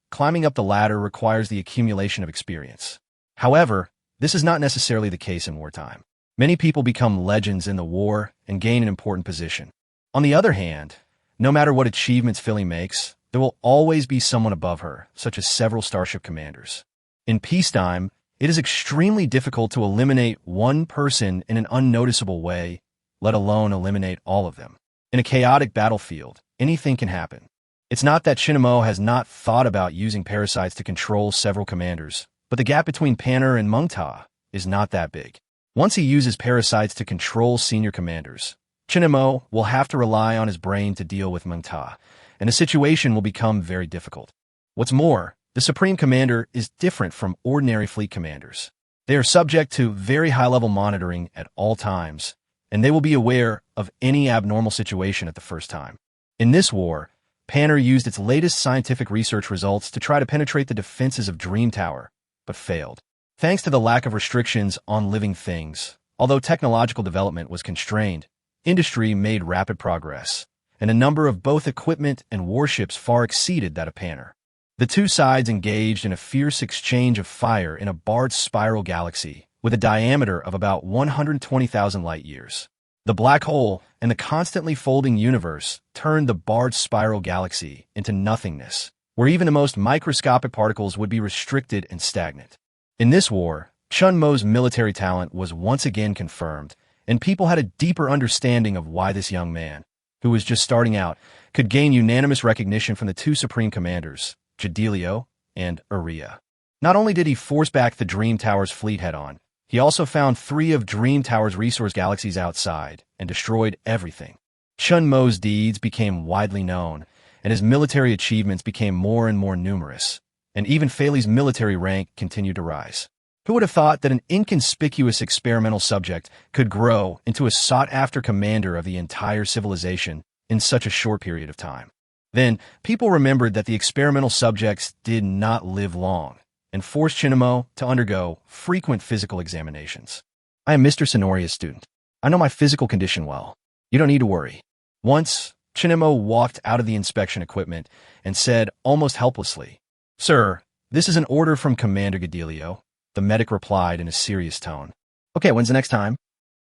climbing up the ladder requires the accumulation of experience. However, this is not necessarily the case in wartime. Many people become legends in the war and gain an important position. On the other hand, no matter what achievements Philly makes, there will always be someone above her, such as several starship commanders. In peacetime, it is extremely difficult to eliminate one person in an unnoticeable way, let alone eliminate all of them. In a chaotic battlefield, anything can happen. It's not that Chun Mo has not thought about using parasites to control several commanders, but the gap between Panner and Mengta is not that big. Once he uses parasites to control senior commanders, Chun Mo will have to rely on his brain to deal with Mengta, and the situation will become very difficult. What's more, the Supreme Commander is different from ordinary fleet commanders. They are subject to very high-level monitoring at all times, and they will be aware of any abnormal situation at the first time. In this war, Panner used its latest scientific research results to try to penetrate the defenses of Dream Tower, but failed. Thanks to the lack of restrictions on living things, although technological development was constrained, industry made rapid progress, and a number of both equipment and warships far exceeded that of Panner. The two sides engaged in a fierce exchange of fire in a barred spiral galaxy with a diameter of about 120,000 light-years. The black hole and the constantly folding universe turned the barred spiral galaxy into nothingness, where even the most microscopic particles would be restricted and stagnant. In this war, Chun Mo's military talent was once again confirmed, and people had a deeper understanding of why this young man, who was just starting out, could gain unanimous recognition from the two supreme commanders, Jadilio and Uriah. Not only did he force back the Dream Tower's fleet head-on, he also found 3 of Dream Tower's resource galaxies outside and destroyed everything. Chun Mo's deeds became widely known, and his military achievements became more and more numerous, and even Feli's military rank continued to rise. Who would have thought that an inconspicuous experimental subject could grow into a sought-after commander of the entire civilization in such a short period of time? Then, people remembered that the experimental subjects did not live long, and forced Chun Mo to undergo frequent physical examinations. I am Mr. Sonoria's student. I know my physical condition well. You don't need to worry. Once, Chun Mo walked out of the inspection equipment and said almost helplessly, "Sir, this is an order from Commander Gadilio. the medic replied in a serious tone. Okay, when's the next time?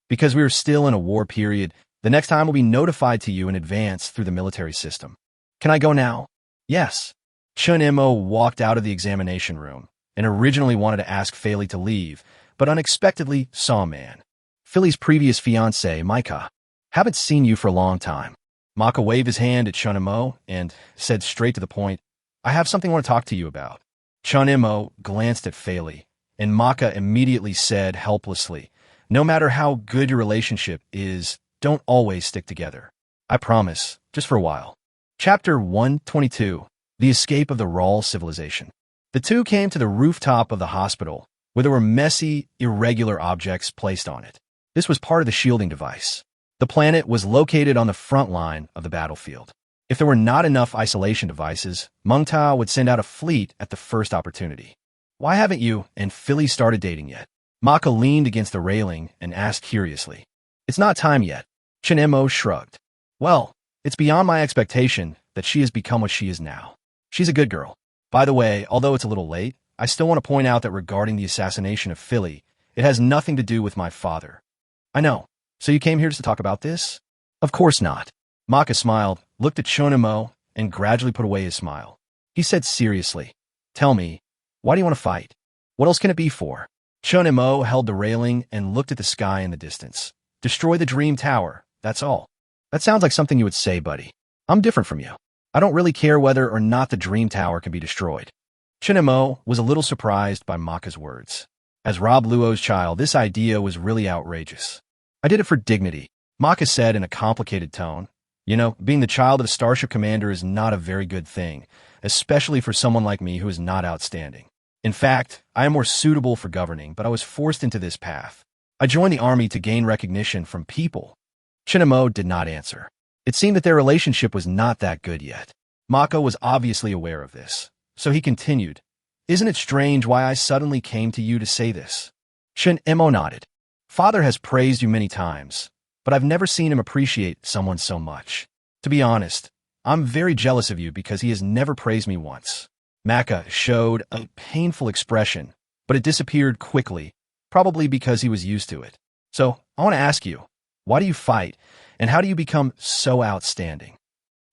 Because we are still in a war period, the next time will be notified to you in advance through the military system. Can I go now? Yes. Chun Mo walked out of the examination room and originally wanted to ask Fei to leave, but unexpectedly saw a man. Philly's previous fiancée, Micah. Haven't seen you for a long time. Micah waved his hand at Chun Mo and said straight to the point, I have something I want to talk to you about. Chun Mo glanced at Fei, and Micah immediately said helplessly, no matter how good your relationship is, don't always stick together. I promise, just for a while. Chapter 122, The Escape of the Rawl Civilization. The two came to the rooftop of the hospital, where there were messy, irregular objects placed on it. This was part of the shielding device. The planet was located on the front line of the battlefield. If there were not enough isolation devices, Meng Tao would send out a fleet at the first opportunity. Why haven't you and Philly started dating yet? Maka leaned against the railing and asked curiously. It's not time yet. Chun Mo shrugged. Well, it's beyond my expectation that she has become what she is now. She's a good girl. By the way, although it's a little late, I still want to point out that regarding the assassination of Philly, it has nothing to do with my father. I know. So you came here to talk about this? Of course not. Maka smiled, looked at Chun Mo, and gradually put away his smile. He said seriously, Tell me, why do you want to fight? What else can it be for? Chun Mo held the railing and looked at the sky in the distance. Destroy the Dream Tower, that's all. That sounds like something you would say, buddy. I'm different from you. I don't really care whether or not the Dream Tower can be destroyed. Chun Mo was a little surprised by Maka's words. As Rob Luo's child, this idea was really outrageous. I did it for dignity, Maka said in a complicated tone. You know, being the child of a starship commander is not a very good thing, especially for someone like me who is not outstanding. In fact, I am more suitable for governing, but I was forced into this path. I joined the army to gain recognition from people. Chun Mo did not answer. It seemed that their relationship was not that good yet. Maka was obviously aware of this, so he continued, Isn't it strange why I suddenly came to you to say this? Chun Mo nodded. Father has praised you many times, but I've never seen him appreciate someone so much. To be honest, I'm very jealous of you because he has never praised me once. Maka showed a painful expression, but it disappeared quickly, probably because he was used to it. So, I want to ask you, why do you fight, and how do you become so outstanding?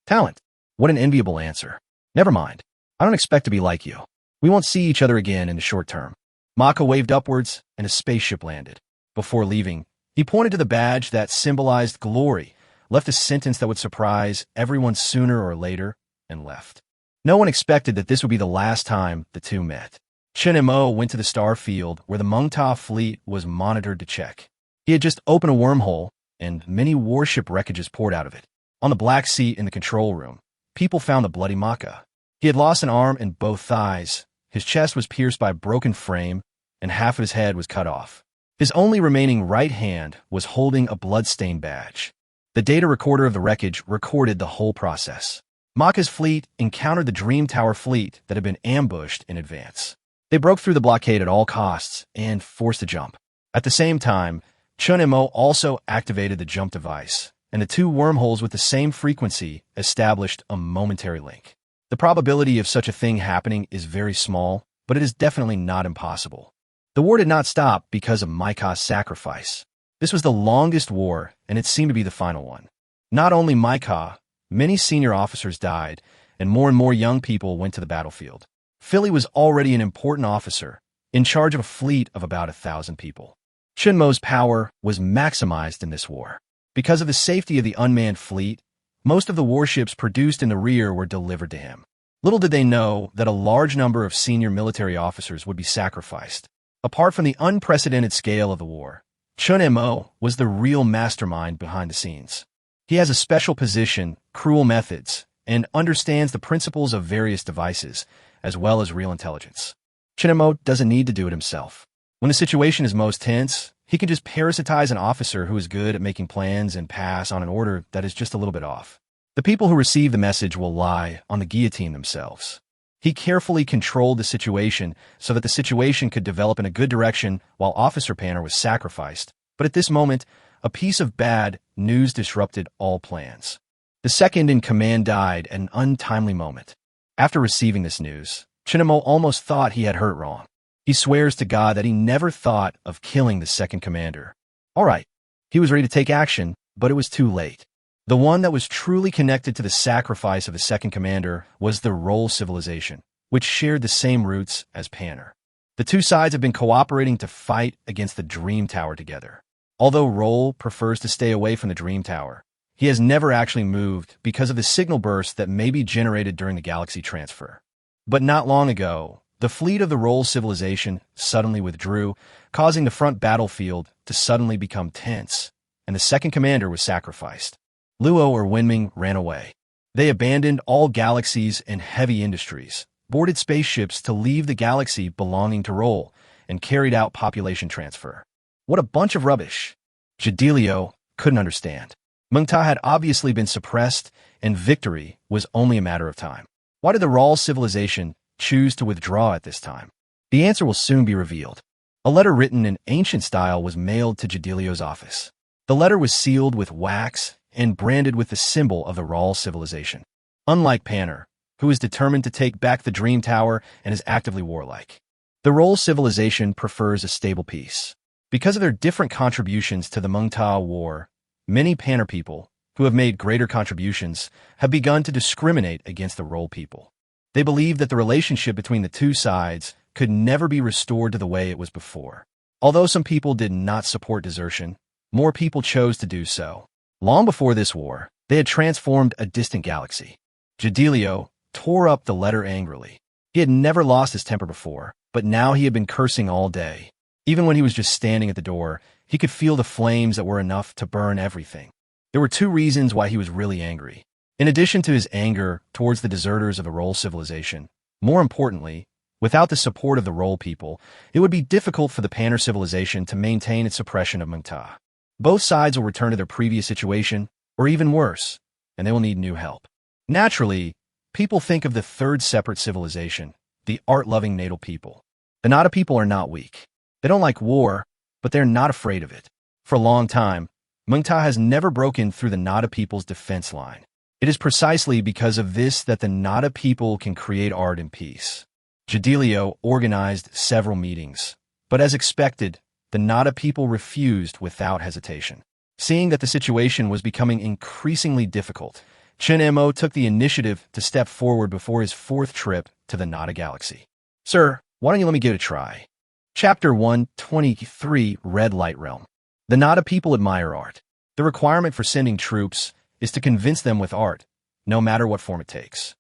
Talent. What an enviable answer. Never mind. I don't expect to be like you. We won't see each other again in the short term. Maka waved upwards, and a spaceship landed. Before leaving, he pointed to the badge that symbolized glory, left a sentence that would surprise everyone sooner or later, and left. No one expected that this would be the last time the two met. Chun Mo went to the star field where the Meng Ta fleet was monitored to check. He had just opened a wormhole, and many warship wreckages poured out of it. On the black seat in the control room, people found the bloody Maka. He had lost an arm and both thighs. His chest was pierced by a broken frame, and half of his head was cut off. His only remaining right hand was holding a bloodstained badge. The data recorder of the wreckage recorded the whole process. Maka's fleet encountered the Dream Tower fleet that had been ambushed in advance. They broke through the blockade at all costs and forced a jump. At the same time, Chun Mo also activated the jump device, and the two wormholes with the same frequency established a momentary link. The probability of such a thing happening is very small, but it is definitely not impossible. The war did not stop because of Micah's sacrifice. This was the longest war, and it seemed to be the final one. Not only Micah, many senior officers died, and more young people went to the battlefield. Philly was already an important officer, in charge of a fleet of about 1,000 people. Chun Mo's power was maximized in this war. Because of the safety of the unmanned fleet, most of the warships produced in the rear were delivered to him. Little did they know that a large number of senior military officers would be sacrificed. Apart from the unprecedented scale of the war, Chun Mo was the real mastermind behind the scenes. He has a special position, cruel methods, and understands the principles of various devices, as well as real intelligence. Chun Mo doesn't need to do it himself. When the situation is most tense, he can just parasitize an officer who is good at making plans and pass on an order that is just a little bit off. The people who receive the message will lie on the guillotine themselves. He carefully controlled the situation so that the situation could develop in a good direction while Officer Panner was sacrificed. But at this moment, a piece of bad news disrupted all plans. The second in command died at an untimely moment. After receiving this news, Chun Mo almost thought he had heard it wrong. He swears to God that he never thought of killing the second commander. All right, he was ready to take action, but it was too late. The one that was truly connected to the sacrifice of the second commander was the Roll civilization, which shared the same roots as Panner. The two sides have been cooperating to fight against the Dream Tower together. Although Roll prefers to stay away from the Dream Tower, he has never actually moved because of the signal bursts that may be generated during the galaxy transfer. But not long ago, the fleet of the Roll civilization suddenly withdrew, causing the front battlefield to suddenly become tense, and the second commander was sacrificed. Luo or Wenming ran away. They abandoned all galaxies and heavy industries, boarded spaceships to leave the galaxy belonging to Roll, and carried out population transfer. What a bunch of rubbish! Jadilio couldn't understand. Meng Ta had obviously been suppressed, and victory was only a matter of time. Why did the Roll civilization choose to withdraw at this time? The answer will soon be revealed. A letter written in ancient style was mailed to Jadilio's office. The letter was sealed with wax and branded with the symbol of the Roll civilization. Unlike Panner, who is determined to take back the Dream Tower and is actively warlike, the Roll civilization prefers a stable peace. Because of their different contributions to the Meng Ta War, many Panner people, who have made greater contributions, have begun to discriminate against the Roll people. They believe that the relationship between the two sides could never be restored to the way it was before. Although some people did not support desertion, more people chose to do so. Long before this war, they had transformed a distant galaxy. Jadilio tore up the letter angrily. He had never lost his temper before, but now he had been cursing all day. Even when he was just standing at the door, he could feel the flames that were enough to burn everything. There were two reasons why he was really angry. In addition to his anger towards the deserters of the Roll civilization, more importantly, without the support of the Roll people, it would be difficult for the Panner civilization to maintain its suppression of Meng Ta. Both sides will return to their previous situation, or even worse, and they will need new help. Naturally, people think of the third separate civilization, the art-loving Natal people. The Nada people are not weak. They don't like war, but they're not afraid of it. For a long time, Meng Ta has never broken through the Nada people's defense line. It is precisely because of this that the Nada people can create art in peace. Jadilio organized several meetings, but as expected, the Nada people refused without hesitation. Seeing that the situation was becoming increasingly difficult, Chun Mo took the initiative to step forward before his fourth trip to the Nada galaxy. Sir, why don't you let me give it a try? Chapter 123, Red Light Realm. The Nada people admire art. The requirement for sending troops is to convince them with art, no matter what form it takes.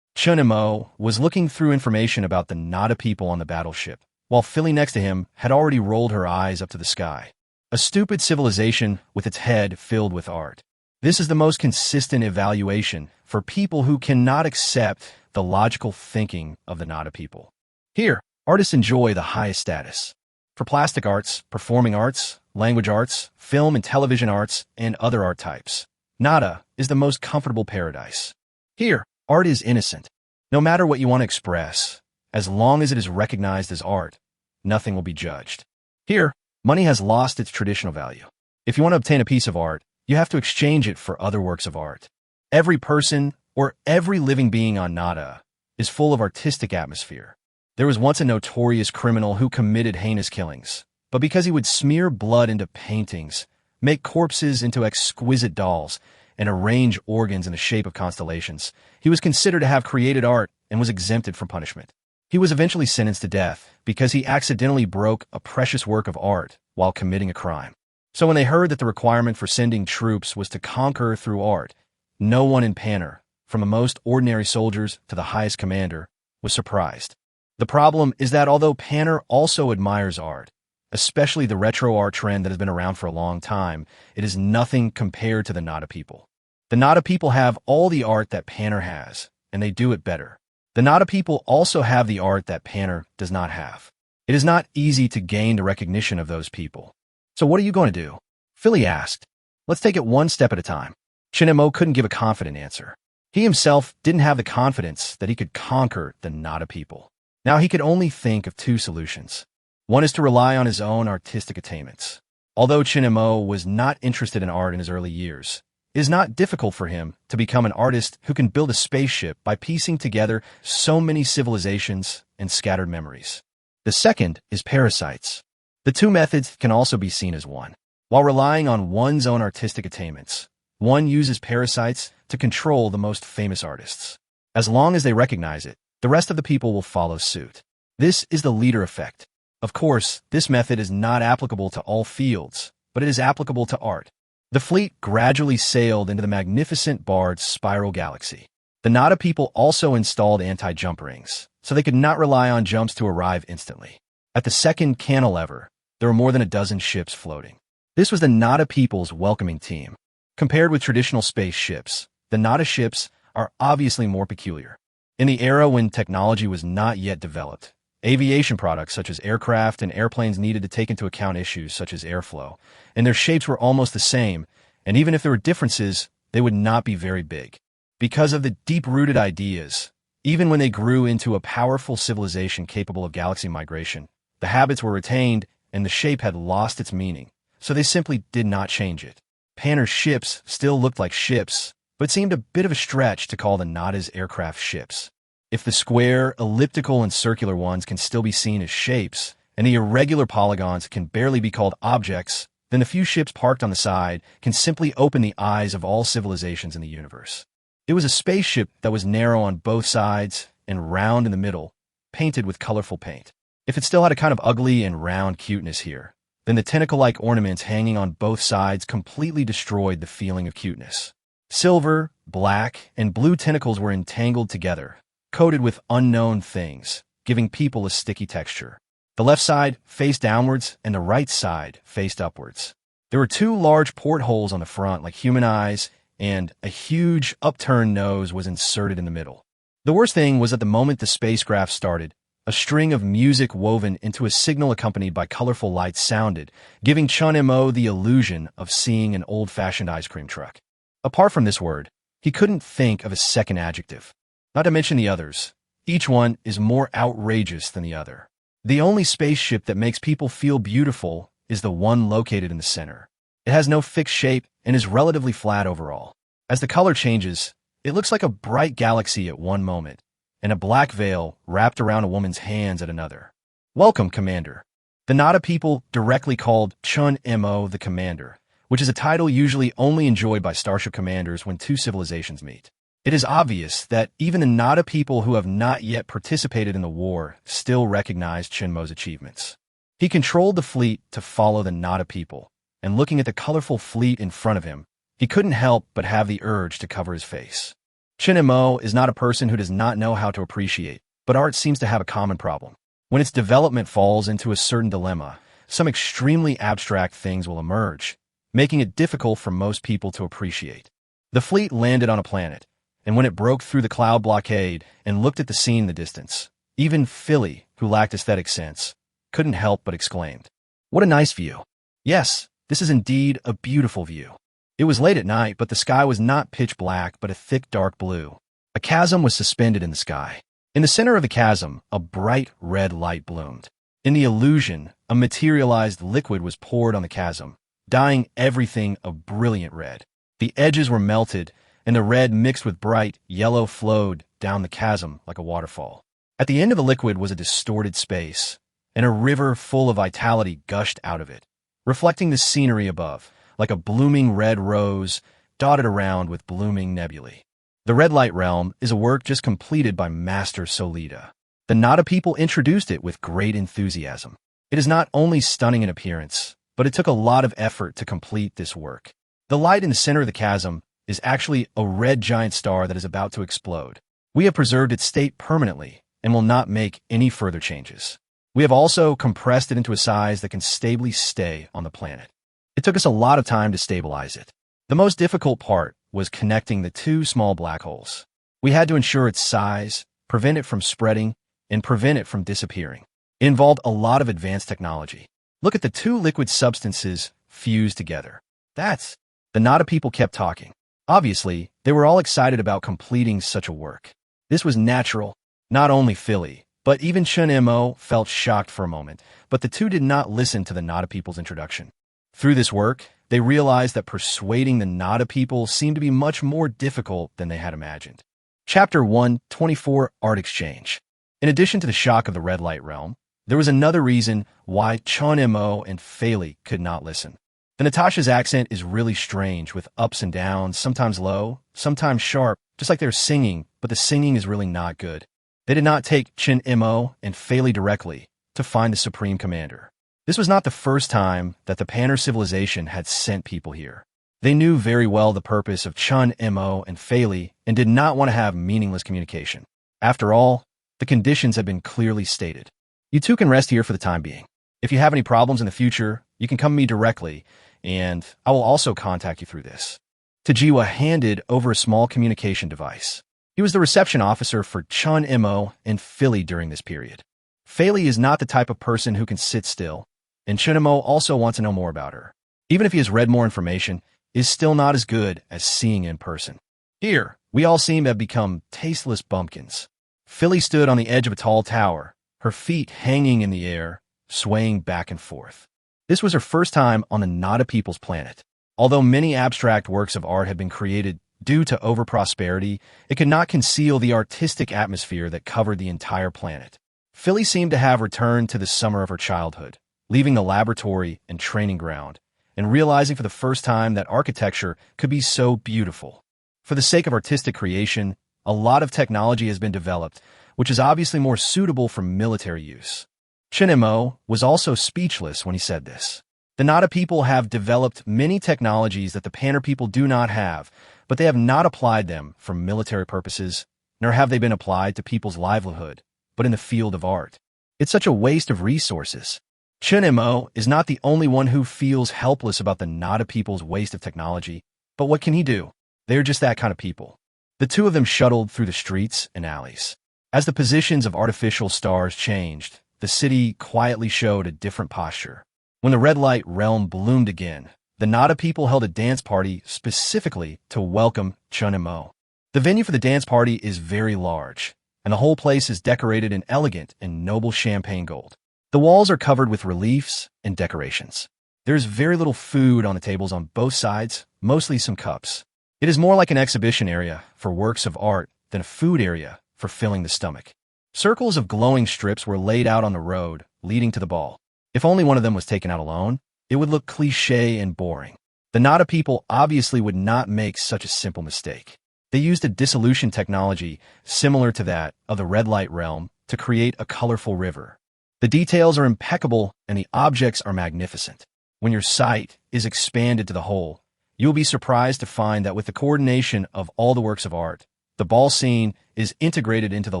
Chun Mo was looking through information about the Nada people on the battleship, while Philly next to him had already rolled her eyes up to the sky. A stupid civilization with its head filled with art. This is the most consistent evaluation for people who cannot accept the logical thinking of the Nada people. Here, artists enjoy the highest status. For plastic arts, performing arts, language arts, film and television arts, and other art types, Nada is the most comfortable paradise. Here, art is innocent. No matter what you want to express, as long as it is recognized as art, nothing will be judged. Here, money has lost its traditional value. If you want to obtain a piece of art, you have to exchange it for other works of art. Every person, or every living being on Nada, is full of artistic atmosphere. There was once a notorious criminal who committed heinous killings, but because he would smear blood into paintings, make corpses into exquisite dolls, and arrange organs in the shape of constellations, he was considered to have created art and was exempted from punishment. He was eventually sentenced to death because he accidentally broke a precious work of art while committing a crime. So when they heard that the requirement for sending troops was to conquer through art, no one in Panner, from the most ordinary soldiers to the highest commander, was surprised. The problem is that although Panner also admires art, especially the retro art trend that has been around for a long time, it is nothing compared to the Nada people. The Nada people have all the art that Panner has, and they do it better. The Nada people also have the art that Panner does not have. It is not easy to gain the recognition of those people. So what are you going to do? Philly asked. Let's take it one step at a time. Chun Mo couldn't give a confident answer. He himself didn't have the confidence that he could conquer the Nada people. Now he could only think of two solutions. One is to rely on his own artistic attainments. Although Chun Mo was not interested in art in his early years, it is not difficult for him to become an artist who can build a spaceship by piecing together so many civilizations and scattered memories. The second is parasites. The two methods can also be seen as one. While relying on one's own artistic attainments, one uses parasites to control the most famous artists. As long as they recognize it, the rest of the people will follow suit. This is the leader effect. Of course, this method is not applicable to all fields, but it is applicable to art. The fleet gradually sailed into the magnificent barred spiral galaxy. The Nada people also installed anti-jump rings, so they could not rely on jumps to arrive instantly. At the second cantilever, there were more than a dozen ships floating. This was the Nada people's welcoming team. Compared with traditional space ships, the Nada ships are obviously more peculiar. In the era when technology was not yet developed, aviation products such as aircraft and airplanes needed to take into account issues such as airflow, and their shapes were almost the same, and even if there were differences, they would not be very big. Because of the deep-rooted ideas, even when they grew into a powerful civilization capable of galaxy migration, the habits were retained and the shape had lost its meaning, so they simply did not change it. Panner's ships still looked like ships, but it seemed a bit of a stretch to call the Nada's aircraft ships. If the square, elliptical, and circular ones can still be seen as shapes, and the irregular polygons can barely be called objects, then the few ships parked on the side can simply open the eyes of all civilizations in the universe. It was a spaceship that was narrow on both sides and round in the middle, painted with colorful paint. If it still had a kind of ugly and round cuteness here, then the tentacle-like ornaments hanging on both sides completely destroyed the feeling of cuteness. Silver, black, and blue tentacles were entangled together, coated with unknown things, giving people a sticky texture. The left side faced downwards and the right side faced upwards. There were two large portholes on the front like human eyes, and a huge upturned nose was inserted in the middle. The worst thing was that the moment the spacecraft started, a string of music woven into a signal accompanied by colorful lights sounded, giving Chun Mo the illusion of seeing an old-fashioned ice cream truck. Apart from this word, he couldn't think of a second adjective. Not to mention the others. Each one is more outrageous than the other. The only spaceship that makes people feel beautiful is the one located in the center. It has no fixed shape and is relatively flat overall. As the color changes, it looks like a bright galaxy at one moment, and a black veil wrapped around a woman's hands at another. Welcome, Commander. The Nada people directly called Chun Mo the Commander, which is a title usually only enjoyed by starship commanders when two civilizations meet. It is obvious that even the Nada people who have not yet participated in the war still recognize Chun Mo's achievements. He controlled the fleet to follow the Nada people, and looking at the colorful fleet in front of him, he couldn't help but have the urge to cover his face. Chun Mo is not a person who does not know how to appreciate, but art seems to have a common problem. When its development falls into a certain dilemma, some extremely abstract things will emerge, making it difficult for most people to appreciate. The fleet landed on a planet, and when it broke through the cloud blockade and looked at the scene in the distance, even Philly, who lacked aesthetic sense, couldn't help but exclaimed, "What a nice view." Yes, this is indeed a beautiful view. It was late at night, but the sky was not pitch black, but a thick dark blue. A chasm was suspended in the sky. In the center of the chasm, a bright red light bloomed. In the illusion, a materialized liquid was poured on the chasm, dyeing everything a brilliant red. The edges were melted, and the red mixed with bright yellow flowed down the chasm like a waterfall. At the end of the liquid was a distorted space, and a river full of vitality gushed out of it, reflecting the scenery above, like a blooming red rose dotted around with blooming nebulae. The red light realm is a work just completed by Master Solida. The Nada people introduced it with great enthusiasm. It is not only stunning in appearance, but it took a lot of effort to complete this work. The light in the center of the chasm is actually a red giant star that is about to explode. We have preserved its state permanently and will not make any further changes. We have also compressed it into a size that can stably stay on the planet. It took us a lot of time to stabilize it. The most difficult part was connecting the two small black holes. We had to ensure its size, prevent it from spreading, and prevent it from disappearing. It involved a lot of advanced technology. Look at the two liquid substances fused together. The Nada people kept talking. Obviously, they were all excited about completing such a work. This was natural. Not only Philly, but even Chun Mo felt shocked for a moment, but the two did not listen to the Nada people's introduction. Through this work, they realized that persuading the Nada people seemed to be much more difficult than they had imagined. Chapter 124 Art Exchange. In addition to the shock of the red light realm, There was another reason why Chun Mo and Fei Li could not listen. The Natasha's accent is really strange, with ups and downs, sometimes low, sometimes sharp, just like they're singing, but the singing is really not good. They did not take Chun Mo and Fei Li directly to find the Supreme Commander. This was not the first time that the Panner civilization had sent people here. They knew very well the purpose of Chun Mo and Fei Li and did not want to have meaningless communication. After all, the conditions had been clearly stated. You two can rest here for the time being. If you have any problems in the future, you can come to me directly, and I will also contact you through this. Tajiwa handed over a small communication device. He was the reception officer for Chun Mo and Fei Li during this period. Fei Li is not the type of person who can sit still, and Chun Mo also wants to know more about her. Even if he has read more information, it is still not as good as seeing in person. Here, we all seem to have become tasteless bumpkins. Fei Li stood on the edge of a tall tower, her feet hanging in the air, swaying back and forth. This was her first time on the Nada people's planet. Although many abstract works of art had been created due to over-prosperity, it could not conceal the artistic atmosphere that covered the entire planet. Fei Li seemed to have returned to the summer of her childhood, leaving the laboratory and training ground, and realizing for the first time that architecture could be so beautiful. For the sake of artistic creation, a lot of technology has been developed, which is obviously more suitable for military use. Chun Mo was also speechless when he said this. The Nada people have developed many technologies that the Panner people do not have, but they have not applied them for military purposes, nor have they been applied to people's livelihood, but in the field of art. It's such a waste of resources. Chun Mo is not the only one who feels helpless about the Nada people's waste of technology, but what can he do? They're just that kind of people. The two of them shuttled through the streets and alleys. As the positions of artificial stars changed, the city quietly showed a different posture. When the red light realm bloomed again, the Nada people held a dance party specifically to welcome Chun Mo. The venue for the dance party is very large, and the whole place is decorated in elegant and noble champagne gold. The walls are covered with reliefs and decorations. There's very little food on the tables on both sides, mostly some cups. It is more like an exhibition area for works of art than a food area for filling the stomach. Circles of glowing strips were laid out on the road leading to the ball. If only one of them was taken out alone, it would look cliché and boring. The Nada people obviously would not make such a simple mistake. They used a dissolution technology similar to that of the red light realm to create a colorful river. The details are impeccable and the objects are magnificent. When your sight is expanded to the whole, you will be surprised to find that with the coordination of all the works of art, the ball scene is integrated into the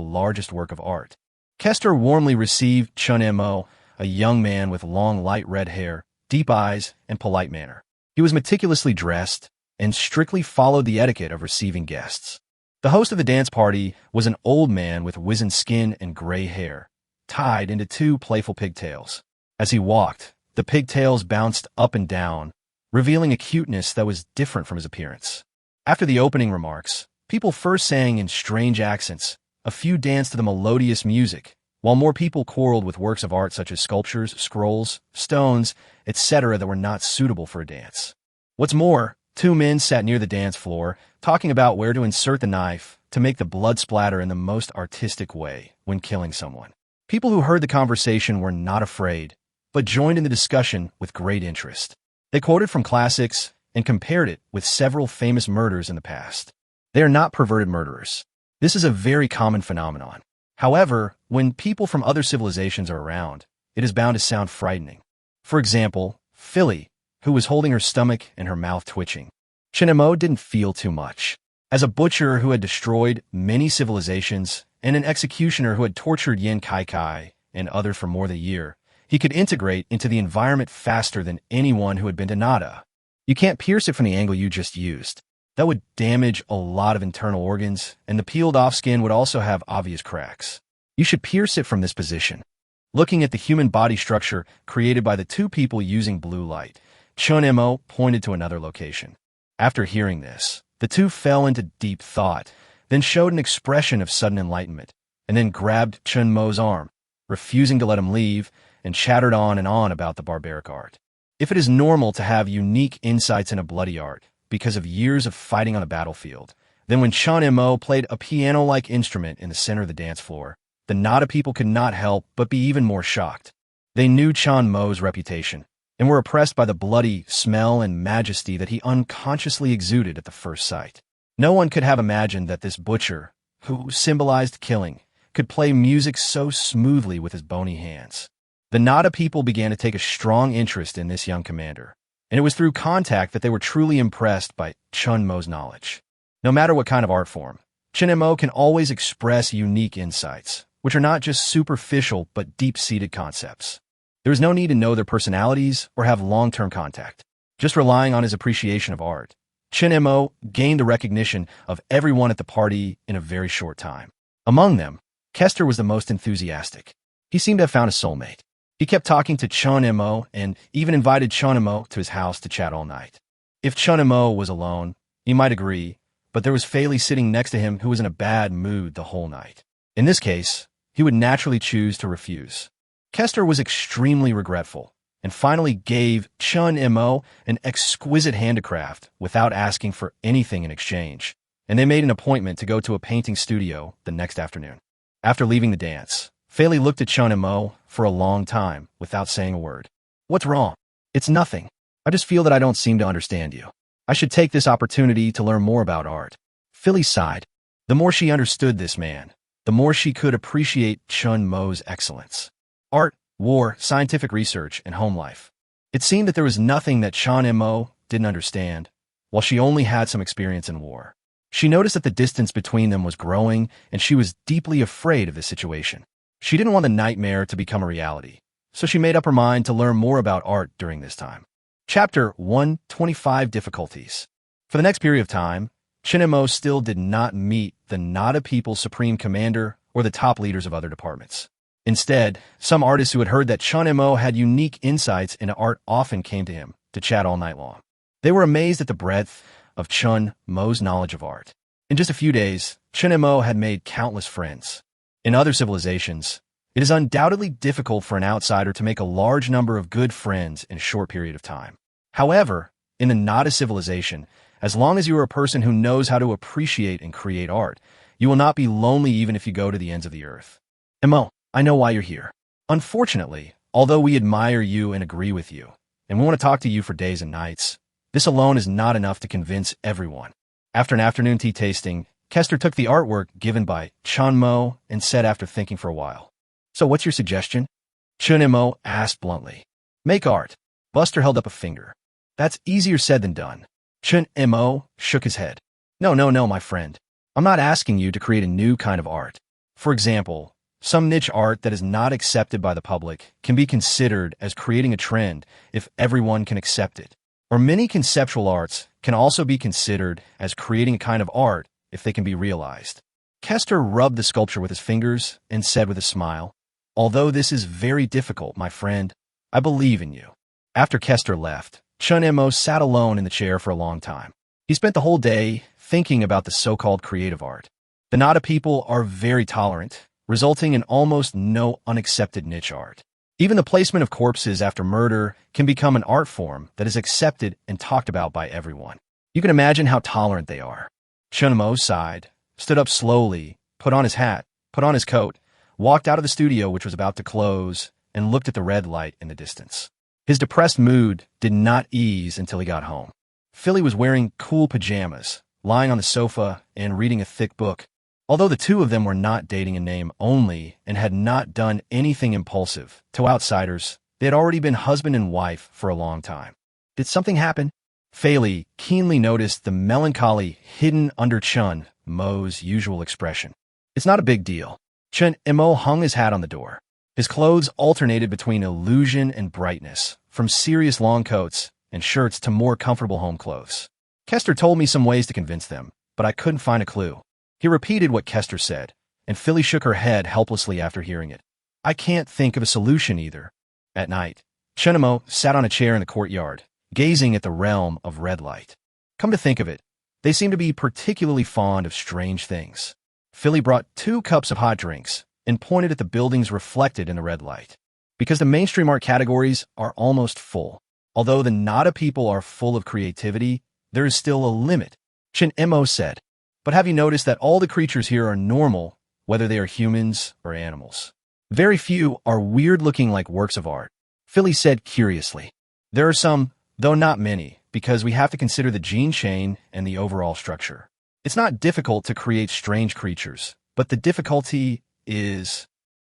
largest work of art. Kester warmly received Chun Mo, a young man with long light red hair, deep eyes, and polite manner. He was meticulously dressed and strictly followed the etiquette of receiving guests. The host of the dance party was an old man with wizened skin and gray hair, tied into two playful pigtails. As he walked, the pigtails bounced up and down, revealing a cuteness that was different from his appearance. After the opening remarks, people first sang in strange accents, a few danced to the melodious music, while more people quarreled with works of art such as sculptures, scrolls, stones, etc. that were not suitable for a dance. What's more, two men sat near the dance floor, talking about where to insert the knife to make the blood splatter in the most artistic way when killing someone. People who heard the conversation were not afraid, but joined in the discussion with great interest. They quoted from classics and compared it with several famous murders in the past. They are not perverted murderers. This is a very common phenomenon. However, when people from other civilizations are around, it is bound to sound frightening. For example, Fei Li, who was holding her stomach and her mouth twitching. Chun Mo didn't feel too much. As a butcher who had destroyed many civilizations and an executioner who had tortured Yin Kai Kai and others for more than a year, he could integrate into the environment faster than anyone who had been to Nada. You can't pierce it from the angle you just used. That would damage a lot of internal organs, and the peeled-off skin would also have obvious cracks. You should pierce it from this position. Looking at the human body structure created by the two people using blue light, Chun Mo pointed to another location. After hearing this, the two fell into deep thought, then showed an expression of sudden enlightenment, and then grabbed Chun Mo's arm, refusing to let him leave, and chattered on and on about the barbaric art. If it is normal to have unique insights in a bloody art because of years of fighting on a battlefield, then when Chun Mo played a piano-like instrument in the center of the dance floor, the Nada people could not help but be even more shocked. They knew Chun Mo's reputation, and were oppressed by the bloody smell and majesty that he unconsciously exuded at the first sight. No one could have imagined that this butcher, who symbolized killing, could play music so smoothly with his bony hands. The Nada people began to take a strong interest in this young commander, and it was through contact that they were truly impressed by Chun Mo's knowledge. No matter what kind of art form, Chun Mo can always express unique insights, which are not just superficial but deep-seated concepts. There is no need to know their personalities or have long-term contact. Just relying on his appreciation of art, Chun Mo gained the recognition of everyone at the party in a very short time. Among them, Kester was the most enthusiastic. He seemed to have found a soulmate. He kept talking to Chun Mo and even invited Chun Mo to his house to chat all night. If Chun Mo was alone, he might agree, but there was Fei Li sitting next to him who was in a bad mood the whole night. In this case, he would naturally choose to refuse. Kester was extremely regretful and finally gave Chun Mo an exquisite handicraft without asking for anything in exchange, and they made an appointment to go to a painting studio the next afternoon. After leaving the dance, Fei Li looked at Chun Mo for a long time without saying a word. "What's wrong?" "It's nothing. I just feel that I don't seem to understand you. I should take this opportunity to learn more about art." Fei Li sighed. The more she understood this man, the more she could appreciate Chun Mo's excellence. Art, war, scientific research, and home life. It seemed that there was nothing that Chun Mo didn't understand, while she only had some experience in war. She noticed that the distance between them was growing, and she was deeply afraid of the situation. She didn't want the nightmare to become a reality, so she made up her mind to learn more about art during this time. Chapter 125 Difficulties. For the next period of time, Chun Mo still did not meet the Nada People's Supreme Commander or the top leaders of other departments. Instead, some artists who had heard that Chun Mo had unique insights into art often came to him to chat all night long. They were amazed at the breadth of Chun Mo's knowledge of art. In just a few days, Chun Mo had made countless friends. In other civilizations, it is undoubtedly difficult for an outsider to make a large number of good friends in a short period of time. However, in the Nada civilization, as long as you are a person who knows how to appreciate and create art, you will not be lonely even if you go to the ends of the earth. Mo, I know why you're here. Unfortunately, although we admire you and agree with you, and we want to talk to you for days and nights, this alone is not enough to convince everyone. After an afternoon tea tasting, Kester took the artwork given by Chun Mo and said after thinking for a while, "So what's your suggestion?" Chun Mo asked bluntly. "Make art." Buster held up a finger. "That's easier said than done." Chun Mo shook his head. No, my friend. I'm not asking you to create a new kind of art. For example, some niche art that is not accepted by the public can be considered as creating a trend if everyone can accept it. Or many conceptual arts can also be considered as creating a kind of art if they can be realized. Kester rubbed the sculpture with his fingers and said with a smile, "Although this is very difficult, my friend, I believe in you." After Kester left, Chun Mo sat alone in the chair for a long time. He spent the whole day thinking about the so-called creative art. The Nada people are very tolerant, resulting in almost no unaccepted niche art. Even the placement of corpses after murder can become an art form that is accepted and talked about by everyone. You can imagine how tolerant they are. Chun Mo sighed, stood up slowly, put on his hat, put on his coat, walked out of the studio which was about to close, and looked at the red light in the distance. His depressed mood did not ease until he got home. Fei Li was wearing cool pajamas, lying on the sofa and reading a thick book. Although the two of them were not dating in name only and had not done anything impulsive, to outsiders, they had already been husband and wife for a long time. Did something happen? Fei Li keenly noticed the melancholy hidden under Chun Mo's usual expression. "It's not a big deal." Chun Mo hung his hat on the door. His clothes alternated between illusion and brightness, from serious long coats and shirts to more comfortable home clothes. Kester told me some ways to convince them, but I couldn't find a clue. He repeated what Kester said, and Fei Li shook her head helplessly after hearing it. "I can't think of a solution either." At night, Chun Mo sat on a chair in the courtyard, gazing at the realm of red light. Come to think of it, they seem to be particularly fond of strange things. Fei Li brought 2 cups of hot drinks and pointed at the buildings reflected in the red light. Because the mainstream art categories are almost full. Although the Nada people are full of creativity, there is still a limit, Chun Mo said. But have you noticed that all the creatures here are normal, whether they are humans or animals. Very few are weird-looking like works of art, Philly said curiously. There are some, though not many, because we have to consider the gene chain and the overall structure. It's not difficult to create strange creatures, but the difficulty is...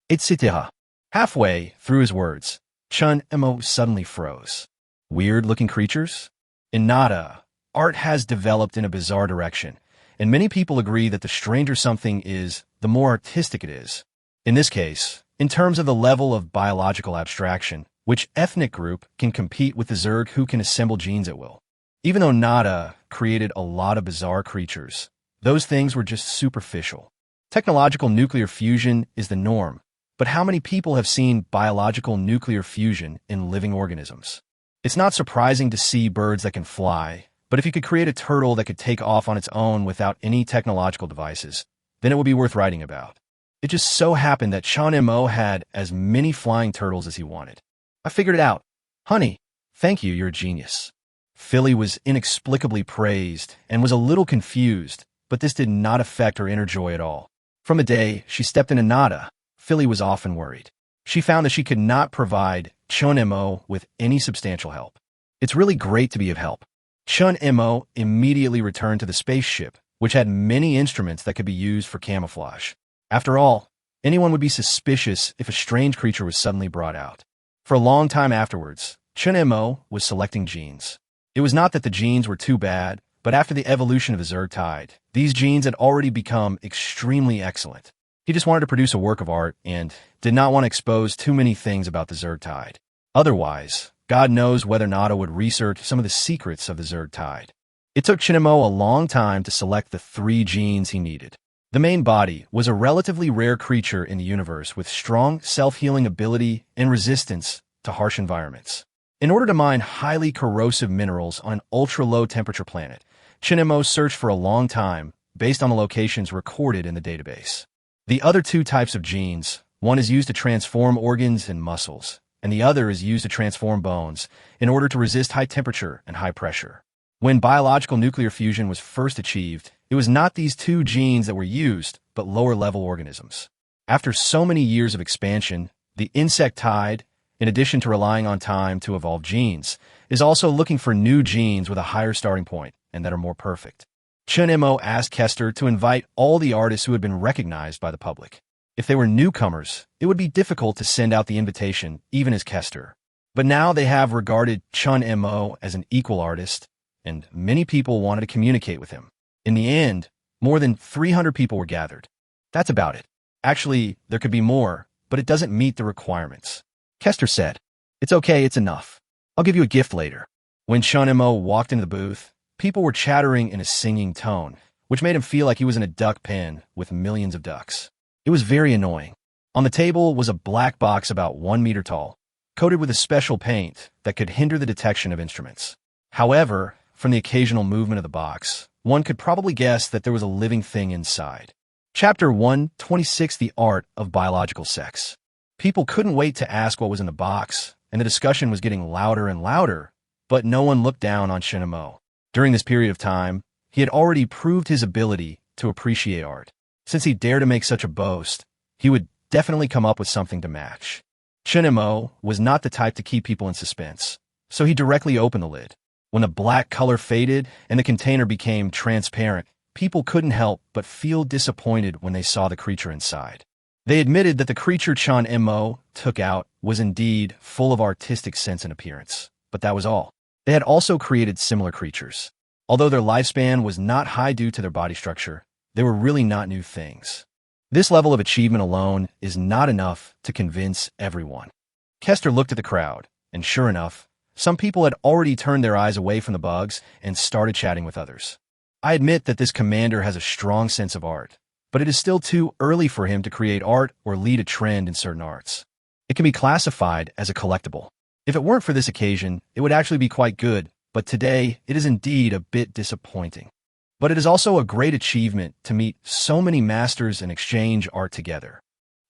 Etc. Halfway through his words, Chun Mo suddenly froze. Weird-looking creatures? In Nada, art has developed in a bizarre direction, and many people agree that the stranger something is, the more artistic it is. In this case, in terms of the level of biological abstraction, which ethnic group can compete with the Zerg who can assemble genes at will? Even though Nada created a lot of bizarre creatures, those things were just superficial. Technological nuclear fusion is the norm, but how many people have seen biological nuclear fusion in living organisms? It's not surprising to see birds that can fly, but if you could create a turtle that could take off on its own without any technological devices, then it would be worth writing about. It just so happened that Chun Mo had as many flying turtles as he wanted. I figured it out. Honey, thank you, you're a genius. Philly was inexplicably praised and was a little confused, but this did not affect her inner joy at all. From the day she stepped into Nada, Philly was often worried. She found that she could not provide Chun Mo with any substantial help. It's really great to be of help. Chun Mo immediately returned to the spaceship, which had many instruments that could be used for camouflage. After all, anyone would be suspicious if a strange creature was suddenly brought out. For a long time afterwards, Chun Mo was selecting genes. It was not that the genes were too bad, but after the evolution of the Zerg Tide, these genes had already become extremely excellent. He just wanted to produce a work of art and did not want to expose too many things about the Zerg Tide. Otherwise, God knows whether Nada would research some of the secrets of the Zerg Tide. It took Chun Mo a long time to select the 3 genes he needed. The main body was a relatively rare creature in the universe with strong self-healing ability and resistance to harsh environments. In order to mine highly corrosive minerals on an ultra-low temperature planet, Chun Mo searched for a long time based on the locations recorded in the database. The other 2 types of genes, one is used to transform organs and muscles, and the other is used to transform bones in order to resist high temperature and high pressure. When biological nuclear fusion was first achieved, it was not these 2 genes that were used, but lower-level organisms. After so many years of expansion, the insect tide, in addition to relying on time to evolve genes, is also looking for new genes with a higher starting point and that are more perfect. Chun Mo asked Kester to invite all the artists who had been recognized by the public. If they were newcomers, it would be difficult to send out the invitation, even as Kester. But now they have regarded Chun Mo as an equal artist, and many people wanted to communicate with him. In the end, more than 300 people were gathered. That's about it. Actually, there could be more, but it doesn't meet the requirements. Kester said, "It's okay, it's enough. I'll give you a gift later." When Chun Mo walked into the booth, people were chattering in a singing tone, which made him feel like he was in a duck pen with millions of ducks. It was very annoying. On the table was a black box about 1 meter tall, coated with a special paint that could hinder the detection of instruments. However, from the occasional movement of the box, one could probably guess that there was a living thing inside. Chapter 126: The Art of Biological Sex. People couldn't wait to ask what was in the box, and the discussion was getting louder and louder, but no one looked down on Chun Mo. During this period of time, he had already proved his ability to appreciate art. Since he dared to make such a boast, he would definitely come up with something to match. Chun Mo was not the type to keep people in suspense, so he directly opened the lid. When the black color faded and the container became transparent, people couldn't help but feel disappointed when they saw the creature inside. They admitted that the creature Chun Mo took out was indeed full of artistic sense and appearance, but that was all. They had also created similar creatures. Although their lifespan was not high due to their body structure, they were really not new things. This level of achievement alone is not enough to convince everyone. Kester looked at the crowd, and sure enough, some people had already turned their eyes away from the bugs and started chatting with others. I admit that this commander has a strong sense of art, but it is still too early for him to create art or lead a trend in certain arts. It can be classified as a collectible. If it weren't for this occasion, it would actually be quite good, but today it is indeed a bit disappointing. But it is also a great achievement to meet so many masters and exchange art together.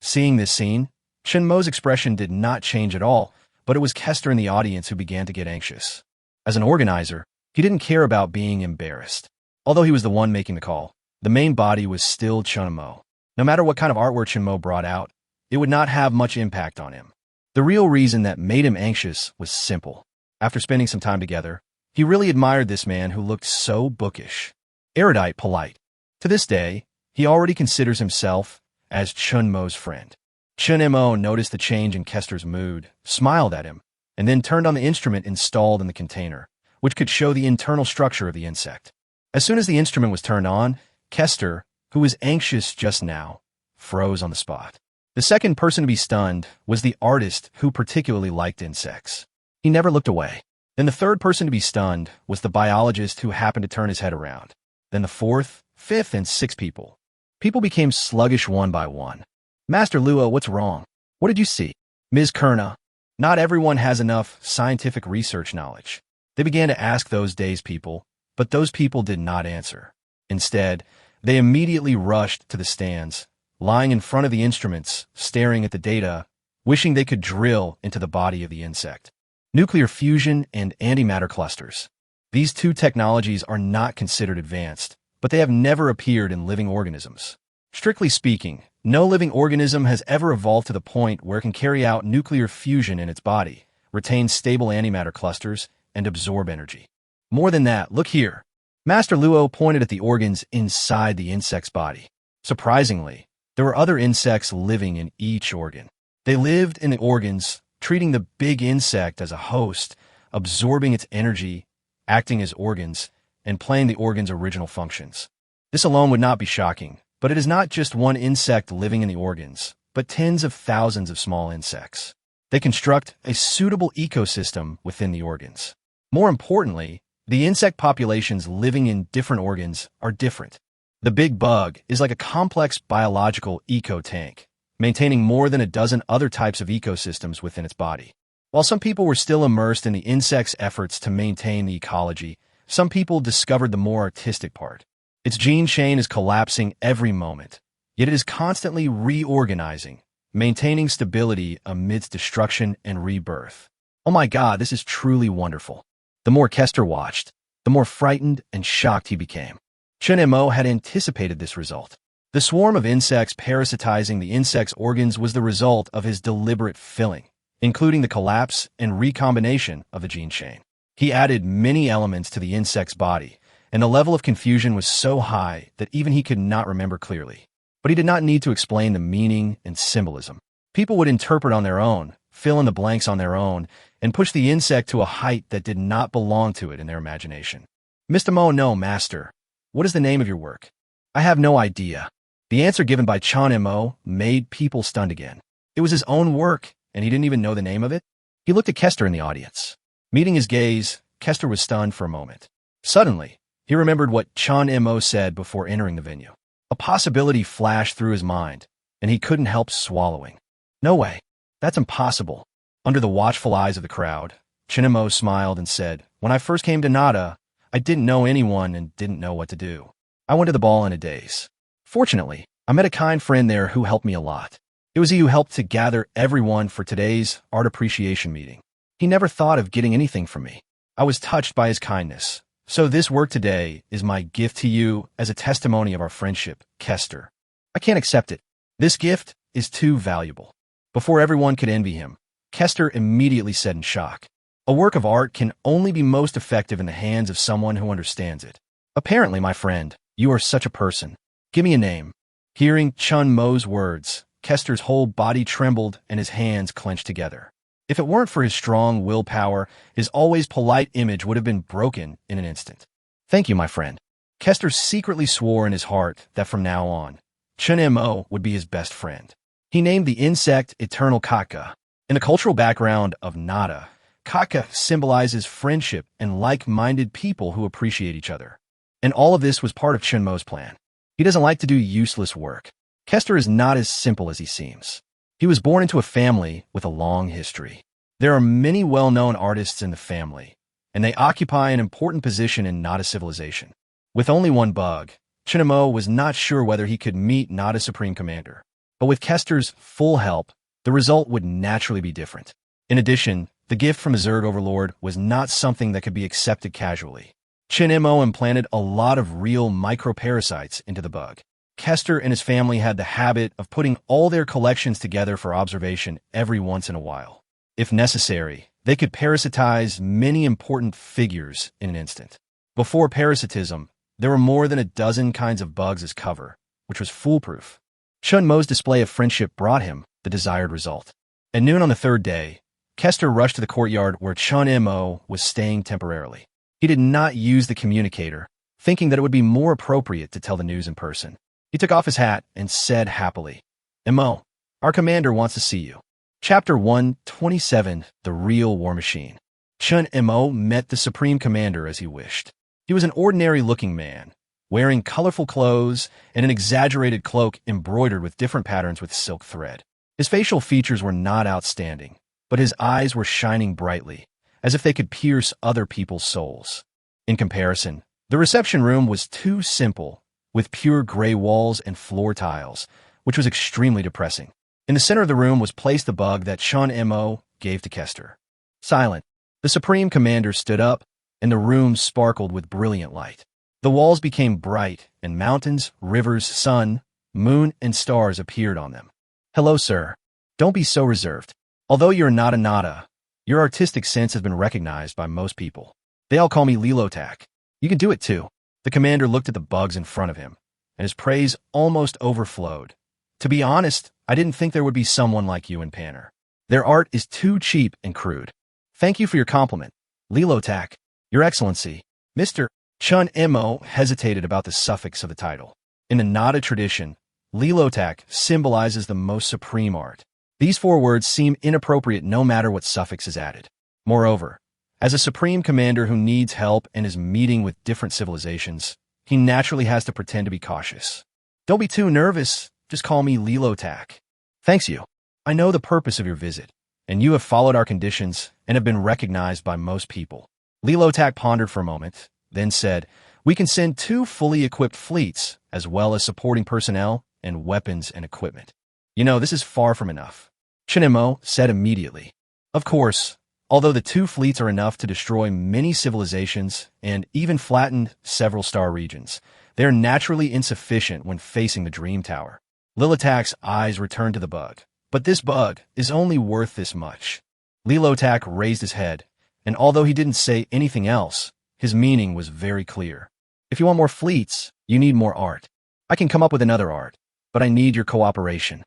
Seeing this scene, Chun Mo's expression did not change at all, but it was Kester in the audience who began to get anxious. As an organizer, he didn't care about being embarrassed. Although he was the one making the call, the main body was still Chun Mo. No matter what kind of artwork Chun Mo brought out, it would not have much impact on him. The real reason that made him anxious was simple. After spending some time together, he really admired this man who looked so bookish, erudite, polite. To this day, he already considers himself as Chun Mo's friend. Chun Mo noticed the change in Kester's mood, smiled at him, and then turned on the instrument installed in the container, which could show the internal structure of the insect. As soon as the instrument was turned on, Kester, who was anxious just now, froze on the spot. The second person to be stunned was the artist who particularly liked insects. He never looked away. Then the third person to be stunned was the biologist who happened to turn his head around. Then the fourth, fifth, and sixth people. People became sluggish one by one. Master Luo, what's wrong? What did you see? Ms. Kurna, not everyone has enough scientific research knowledge. They began to ask those days people, but those people did not answer. Instead, they immediately rushed to the stands, lying in front of the instruments, staring at the data, wishing they could drill into the body of the insect. Nuclear fusion and antimatter clusters. These two technologies are not considered advanced, but they have never appeared in living organisms. Strictly speaking, no living organism has ever evolved to the point where it can carry out nuclear fusion in its body, retain stable antimatter clusters, and absorb energy. More than that, look here. Master Luo pointed at the organs inside the insect's body. Surprisingly, there were other insects living in each organ. They lived in the organs, treating the big insect as a host, absorbing its energy, acting as organs, and playing the organ's original functions. This alone would not be shocking, but it is not just one insect living in the organs, but tens of thousands of small insects. They construct a suitable ecosystem within the organs. More importantly, the insect populations living in different organs are different. The big bug is like a complex biological eco-tank, maintaining more than a dozen other types of ecosystems within its body. While some people were still immersed in the insect's efforts to maintain the ecology, some people discovered the more artistic part. Its gene chain is collapsing every moment, yet it is constantly reorganizing, maintaining stability amidst destruction and rebirth. Oh my God, this is truly wonderful. The more Kester watched, the more frightened and shocked he became. Chun Mo had anticipated this result. The swarm of insects parasitizing the insect's organs was the result of his deliberate filling, including the collapse and recombination of the gene chain. He added many elements to the insect's body, and the level of confusion was so high that even he could not remember clearly. But he did not need to explain the meaning and symbolism. People would interpret on their own, fill in the blanks on their own, and push the insect to a height that did not belong to it in their imagination. Mr. Mo, no, master. What is the name of your work? I have no idea. The answer given by Chun Mo made people stunned again. It was his own work, and he didn't even know the name of it. He looked at Kester in the audience. Meeting his gaze, Kester was stunned for a moment. Suddenly, he remembered what Chun Mo said before entering the venue. A possibility flashed through his mind, and he couldn't help swallowing. No way. That's impossible. Under the watchful eyes of the crowd, Chun Mo smiled and said, "When I first came to Nada, I didn't know anyone and didn't know what to do. I went to the ball in a daze. Fortunately, I met a kind friend there who helped me a lot. It was he who helped to gather everyone for today's art appreciation meeting. He never thought of getting anything from me. I was touched by his kindness. So this work today is my gift to you as a testimony of our friendship, Kester. I can't accept it. This gift is too valuable." Before everyone could envy him, Kester immediately said in shock, "A work of art can only be most effective in the hands of someone who understands it. Apparently, my friend, you are such a person. Give me a name." Hearing Chun Mo's words, Kester's whole body trembled and his hands clenched together. If it weren't for his strong willpower, his always polite image would have been broken in an instant. "Thank you, my friend." Kester secretly swore in his heart that from now on, Chun Mo would be his best friend. He named the insect Eternal Kaka. In the cultural background of Nada, Kaka symbolizes friendship and like-minded people who appreciate each other. And all of this was part of Chun Mo's plan. He doesn't like to do useless work. Kester is not as simple as he seems. He was born into a family with a long history. There are many well-known artists in the family, and they occupy an important position in Nada civilization. With only one bug, Chun Mo was not sure whether he could meet Nada's Supreme Commander. But with Kester's full help, the result would naturally be different. In addition, the gift from a Zerg Overlord was not something that could be accepted casually. Chun Mo implanted a lot of real microparasites into the bug. Kester and his family had the habit of putting all their collections together for observation every once in a while. If necessary, they could parasitize many important figures in an instant. Before parasitism, there were more than a dozen kinds of bugs as cover, which was foolproof. Chun Mo's display of friendship brought him the desired result. At noon on the third day, Kester rushed to the courtyard where Chun Mo was staying temporarily. He did not use the communicator, thinking that it would be more appropriate to tell the news in person. He took off his hat and said happily, "Mo, our commander wants to see you." Chapter 127, The Real War Machine. Chun Mo met the Supreme Commander as he wished. He was an ordinary-looking man, wearing colorful clothes and an exaggerated cloak embroidered with different patterns with silk thread. His facial features were not outstanding, but his eyes were shining brightly, as if they could pierce other people's souls. In comparison, the reception room was too simple, with pure gray walls and floor tiles, which was extremely depressing. In the center of the room was placed the bug that Chun Mo gave to Kester. Silent, the Supreme Commander stood up, and the room sparkled with brilliant light. The walls became bright, and mountains, rivers, sun, moon, and stars appeared on them. "Hello, sir. Don't be so reserved. Although you're not a Nada, your artistic sense has been recognized by most people. They all call me Lilotak. You can do it too." The commander looked at the bugs in front of him, and his praise almost overflowed. "To be honest, I didn't think there would be someone like you in Panner. Their art is too cheap and crude. Thank you for your compliment, Lilotak, Your Excellency." Mr. Chun Mo hesitated about the suffix of the title. In the Nada tradition, Lilotak symbolizes the most supreme art. These four words seem inappropriate no matter what suffix is added. Moreover, as a supreme commander who needs help and is meeting with different civilizations, he naturally has to pretend to be cautious. "Don't be too nervous. Just call me Lilotak." "Thanks you. I know the purpose of your visit, and you have followed our conditions and have been recognized by most people." Lilotak pondered for a moment, then said, "We can send 2 fully equipped fleets, as well as supporting personnel and weapons and equipment. You know, this is far from enough." Chun Mo said immediately, "Of course, although the 2 fleets are enough to destroy many civilizations and even flatten several star regions, they are naturally insufficient when facing the Dream Tower." Lilotak's eyes returned to the bug. "But this bug is only worth this much." Lilotak raised his head, and although he didn't say anything else, his meaning was very clear. "If you want more fleets, you need more art. I can come up with another art, but I need your cooperation."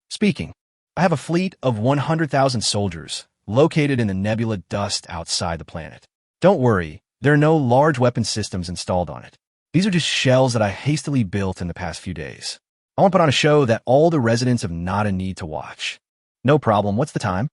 Speaking, "I have a fleet of 100,000 soldiers, located in the nebula dust outside the planet. Don't worry, there are no large weapon systems installed on it. These are just shells that I hastily built in the past few days. I want to put on a show that all the residents of Nada need to watch." "No problem. What's the time?"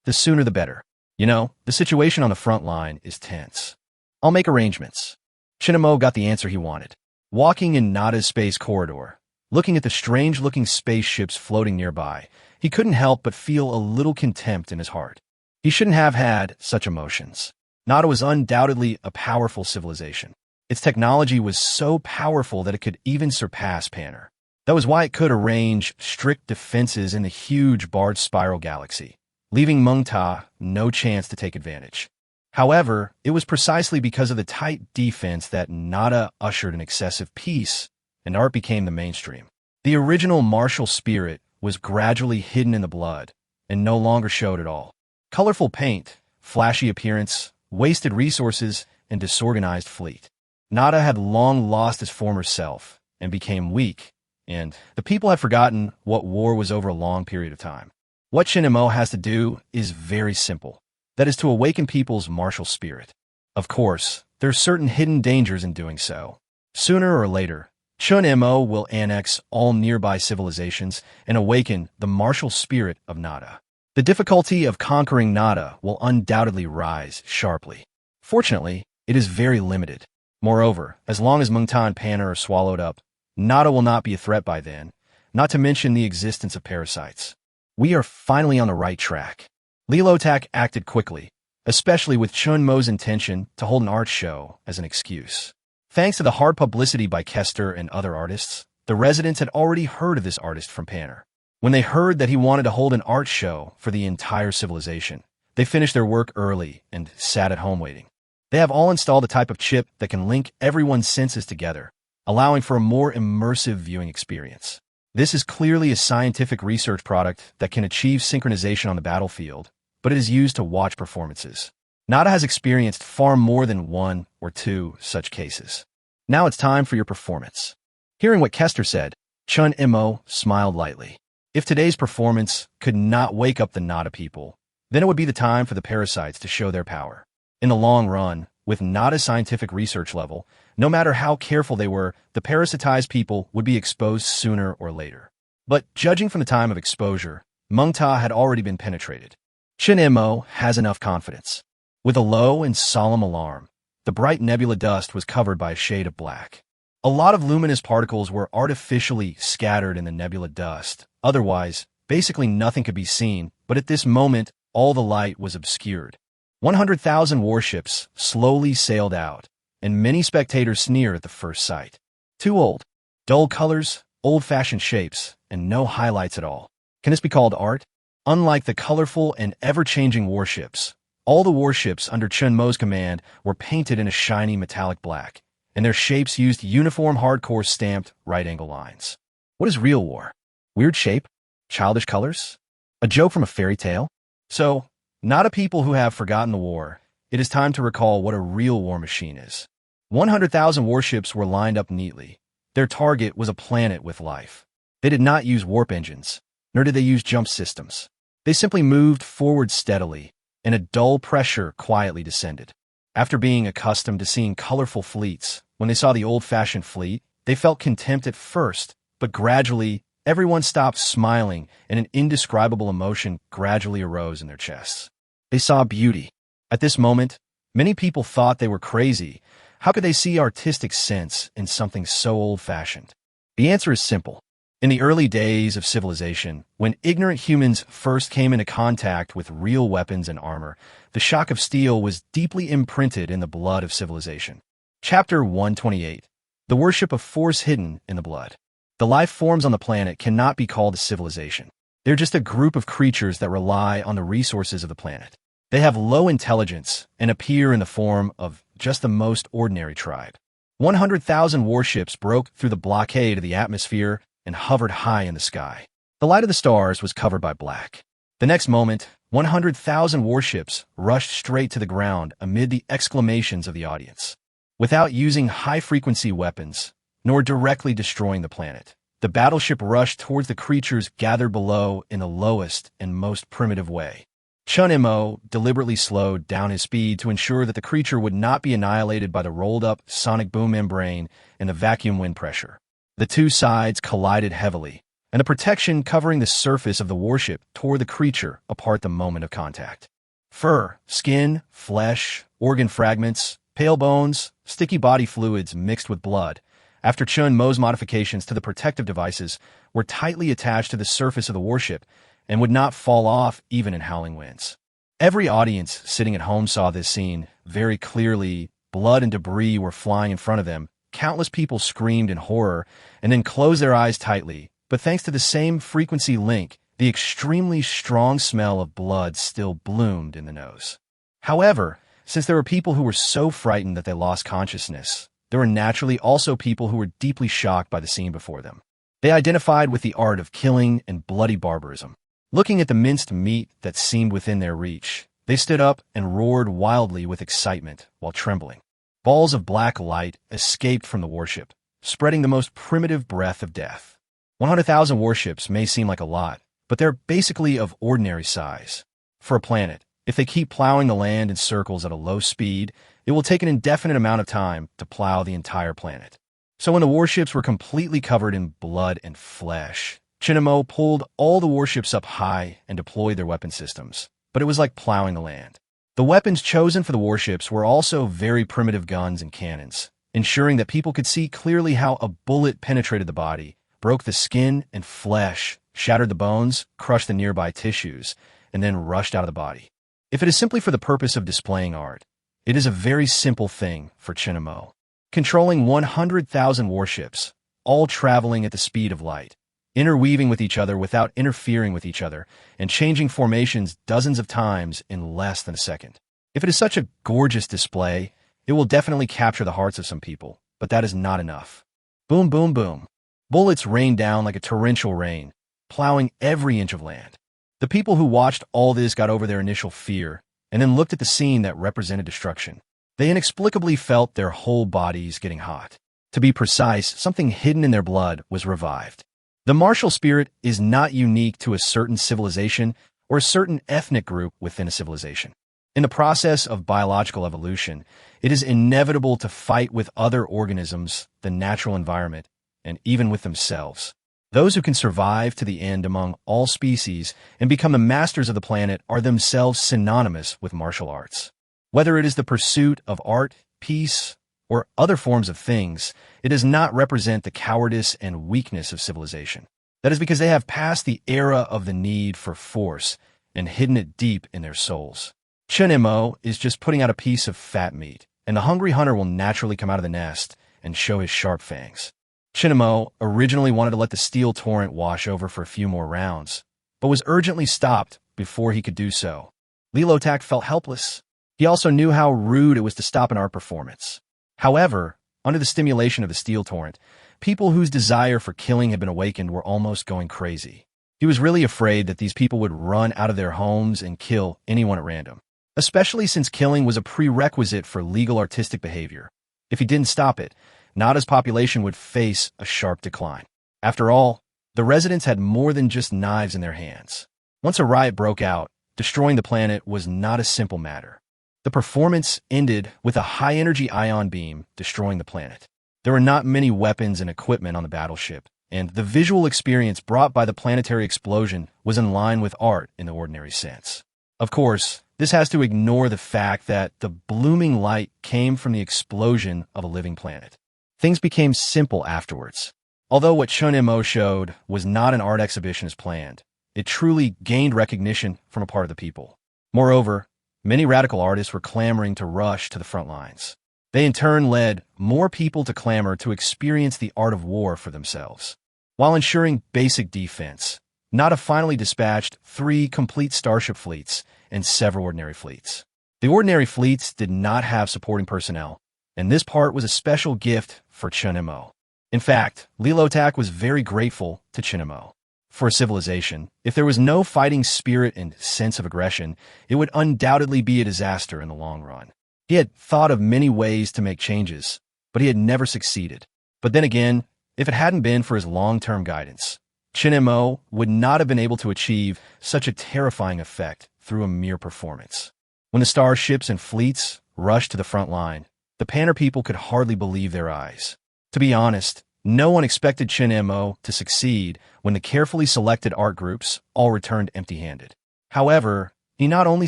"The sooner the better. You know, the situation on the front line is tense." "I'll make arrangements." Chun Mo got the answer he wanted. Walking in Nada's space corridor, looking at the strange-looking spaceships floating nearby, he couldn't help but feel a little contempt in his heart. He shouldn't have had such emotions. Nada was undoubtedly a powerful civilization. Its technology was so powerful that it could even surpass Panner. That was why it could arrange strict defenses in the huge barred spiral galaxy, leaving Mengta no chance to take advantage. However, it was precisely because of the tight defense that Nada ushered in excessive peace, and art became the mainstream. The original martial spirit was gradually hidden in the blood, and no longer showed at all. Colorful paint, flashy appearance, wasted resources, and disorganized fleet. Nada had long lost his former self, and became weak, and the people had forgotten what war was over a long period of time. What Chun Mo has to do is very simple. That is to awaken people's martial spirit. Of course, there are certain hidden dangers in doing so. Sooner or later, Chun Mo will annex all nearby civilizations and awaken the martial spirit of Nada. The difficulty of conquering Nada will undoubtedly rise sharply. Fortunately, it is very limited. Moreover, as long as Mengta and Panner are swallowed up, Nada will not be a threat by then, not to mention the existence of parasites. We are finally on the right track. Lilotak acted quickly, especially with Chun Mo's intention to hold an art show as an excuse. Thanks to the hard publicity by Kester and other artists, the residents had already heard of this artist from Panner. When they heard that he wanted to hold an art show for the entire civilization, they finished their work early and sat at home waiting. They have all installed a type of chip that can link everyone's senses together, allowing for a more immersive viewing experience. This is clearly a scientific research product that can achieve synchronization on the battlefield, but it is used to watch performances. Nada has experienced far more than one or two such cases. Now it's time for your performance. Hearing what Kester said, Chun Mo smiled lightly. If today's performance could not wake up the Nada people, then it would be the time for the parasites to show their power. In the long run, with Nada's scientific research level, no matter how careful they were, the parasitized people would be exposed sooner or later. But judging from the time of exposure, Meng Ta had already been penetrated. Chun Mo has enough confidence. With a low and solemn alarm, the bright nebula dust was covered by a shade of black. A lot of luminous particles were artificially scattered in the nebula dust. Otherwise, basically nothing could be seen, but at this moment, all the light was obscured. 100,000 warships slowly sailed out, and many spectators sneer at the first sight. Too old. Dull colors, old-fashioned shapes, and no highlights at all. Can this be called art? Unlike the colorful and ever-changing warships, all the warships under Chun Mo's command were painted in a shiny metallic black, and their shapes used uniform hardcore stamped right-angle lines. What is real war? Weird shape? Childish colors? A joke from a fairy tale? So, not a people who have forgotten the war. It is time to recall what a real war machine is. 100,000 warships were lined up neatly. Their target was a planet with life. They did not use warp engines, nor did they use jump systems. They simply moved forward steadily, and a dull pressure quietly descended. After being accustomed to seeing colorful fleets, when they saw the old-fashioned fleet, they felt contempt at first, but gradually, everyone stopped smiling, and an indescribable emotion gradually arose in their chests. They saw beauty. At this moment, many people thought they were crazy. How could they see artistic sense in something so old-fashioned? The answer is simple. In the early days of civilization, when ignorant humans first came into contact with real weapons and armor, the shock of steel was deeply imprinted in the blood of civilization. Chapter 128. The worship of force hidden in the blood. The life forms on the planet cannot be called a civilization. They're just a group of creatures that rely on the resources of the planet. They have low intelligence and appear in the form of just the most ordinary tribe. 100,000 warships broke through the blockade of the atmosphere and hovered high in the sky. The light of the stars was covered by black. The next moment, 100,000 warships rushed straight to the ground amid the exclamations of the audience. Without using high-frequency weapons, nor directly destroying the planet, the battleship rushed towards the creatures gathered below in the lowest and most primitive way. Chun Mo deliberately slowed down his speed to ensure that the creature would not be annihilated by the rolled-up sonic boom membrane and the vacuum wind pressure. The two sides collided heavily, and the protection covering the surface of the warship tore the creature apart the moment of contact. Fur, skin, flesh, organ fragments, pale bones, sticky body fluids mixed with blood, after Chun Mo's modifications to the protective devices, were tightly attached to the surface of the warship and would not fall off even in howling winds. Every audience sitting at home saw this scene very clearly. Blood and debris were flying in front of them. Countless people screamed in horror and then closed their eyes tightly, but thanks to the same frequency link, the extremely strong smell of blood still bloomed in the nose. However, since there were people who were so frightened that they lost consciousness, there were naturally also people who were deeply shocked by the scene before them. They identified with the art of killing and bloody barbarism. Looking at the minced meat that seemed within their reach, they stood up and roared wildly with excitement while trembling. Balls of black light escaped from the warship, spreading the most primitive breath of death. 100,000 warships may seem like a lot, but they're basically of ordinary size. For a planet, if they keep plowing the land in circles at a low speed, it will take an indefinite amount of time to plow the entire planet. So when the warships were completely covered in blood and flesh, Chun Mo pulled all the warships up high and deployed their weapon systems, but it was like plowing the land. The weapons chosen for the warships were also very primitive guns and cannons, ensuring that people could see clearly how a bullet penetrated the body, broke the skin and flesh, shattered the bones, crushed the nearby tissues, and then rushed out of the body. If it is simply for the purpose of displaying art, it is a very simple thing for Chun Mo. Controlling 100,000 warships, all traveling at the speed of light, interweaving with each other without interfering with each other, and changing formations dozens of times in less than a second. If it is such a gorgeous display, it will definitely capture the hearts of some people, but that is not enough. Boom, boom, boom. Bullets rained down like a torrential rain, plowing every inch of land. The people who watched all this got over their initial fear and then looked at the scene that represented destruction. They inexplicably felt their whole bodies getting hot. To be precise, something hidden in their blood was revived. The martial spirit is not unique to a certain civilization or a certain ethnic group within a civilization. In the process of biological evolution, it is inevitable to fight with other organisms, the natural environment, and even with themselves. Those who can survive to the end among all species and become the masters of the planet are themselves synonymous with martial arts. Whether it is the pursuit of art, peace, or other forms of things, it does not represent the cowardice and weakness of civilization. That is because they have passed the era of the need for force and hidden it deep in their souls. Chun Mo is just putting out a piece of fat meat, and the hungry hunter will naturally come out of the nest and show his sharp fangs. Chun Mo originally wanted to let the steel torrent wash over for a few more rounds, but was urgently stopped before he could do so. Lilotak felt helpless. He also knew how rude it was to stop an art performance. However, under the stimulation of the steel torrent, people whose desire for killing had been awakened were almost going crazy. He was really afraid that these people would run out of their homes and kill anyone at random, especially since killing was a prerequisite for legal artistic behavior. If he didn't stop it, Nada's population would face a sharp decline. After all, the residents had more than just knives in their hands. Once a riot broke out, destroying the planet was not a simple matter. The performance ended with a high-energy ion beam destroying the planet. There were not many weapons and equipment on the battleship, and the visual experience brought by the planetary explosion was in line with art in the ordinary sense. Of course, this has to ignore the fact that the blooming light came from the explosion of a living planet. Things became simple afterwards. Although what Chun Mo showed was not an art exhibition as planned, it truly gained recognition from a part of the people. Moreover, many radical artists were clamoring to rush to the front lines. They in turn led more people to clamor to experience the art of war for themselves. While ensuring basic defense, Nada finally dispatched 3 complete starship fleets and several ordinary fleets. The ordinary fleets did not have supporting personnel, and this part was a special gift for Chun Mo. In fact, Lilotak was very grateful to Chun Mo. For a civilization, if there was no fighting spirit and sense of aggression, it would undoubtedly be a disaster in the long run. He had thought of many ways to make changes, but he had never succeeded. But then again, if it hadn't been for his long-term guidance, Chun Mo would not have been able to achieve such a terrifying effect through a mere performance. When the starships and fleets rushed to the front line, the Panner people could hardly believe their eyes. To be honest, no one expected Chun Mo to succeed when the carefully selected art groups all returned empty-handed. However, he not only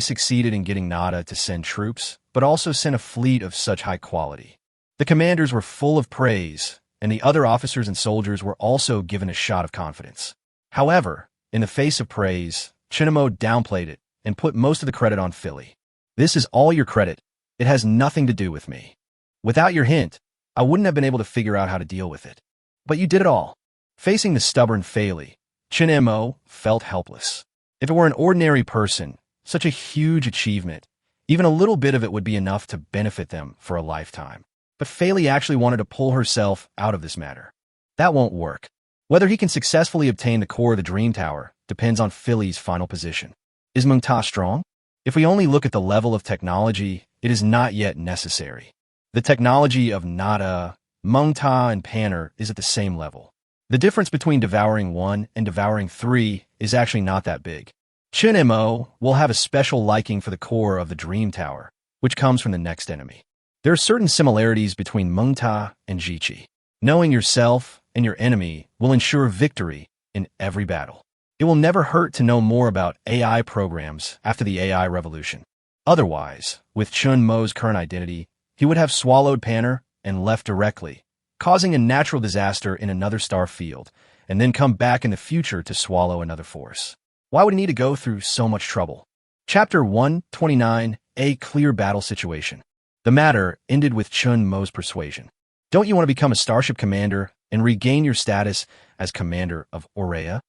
succeeded in getting Nada to send troops, but also sent a fleet of such high quality. The commanders were full of praise, and the other officers and soldiers were also given a shot of confidence. However, in the face of praise, Chun Mo downplayed it and put most of the credit on Philly. "This is all your credit. It has nothing to do with me. Without your hint, I wouldn't have been able to figure out how to deal with it. But you did it all." Facing the stubborn Philly, Chun Mo felt helpless. If it were an ordinary person, such a huge achievement, even a little bit of it would be enough to benefit them for a lifetime. But Philly actually wanted to pull herself out of this matter. That won't work. Whether he can successfully obtain the core of the Dream Tower depends on Philly's final position. Is Meng Ta strong? If we only look at the level of technology, it is not yet necessary. The technology of Nada, Meng Ta, and Panner is at the same level. The difference between devouring 1 and devouring 3 is actually not that big. Chun Mo will have a special liking for the core of the Dream Tower, which comes from the next enemy. There are certain similarities between Meng Ta and Xixi. Knowing yourself and your enemy will ensure victory in every battle. It will never hurt to know more about AI programs after the AI revolution. Otherwise, with Chun Mo's current identity, he would have swallowed Panner and left directly, causing a natural disaster in another star field, and then come back in the future to swallow another force. Why would he need to go through so much trouble? Chapter 129, A Clear Battle Situation. The matter ended with Chun Mo's persuasion. Don't you want to become a starship commander and regain your status as commander of Aurea?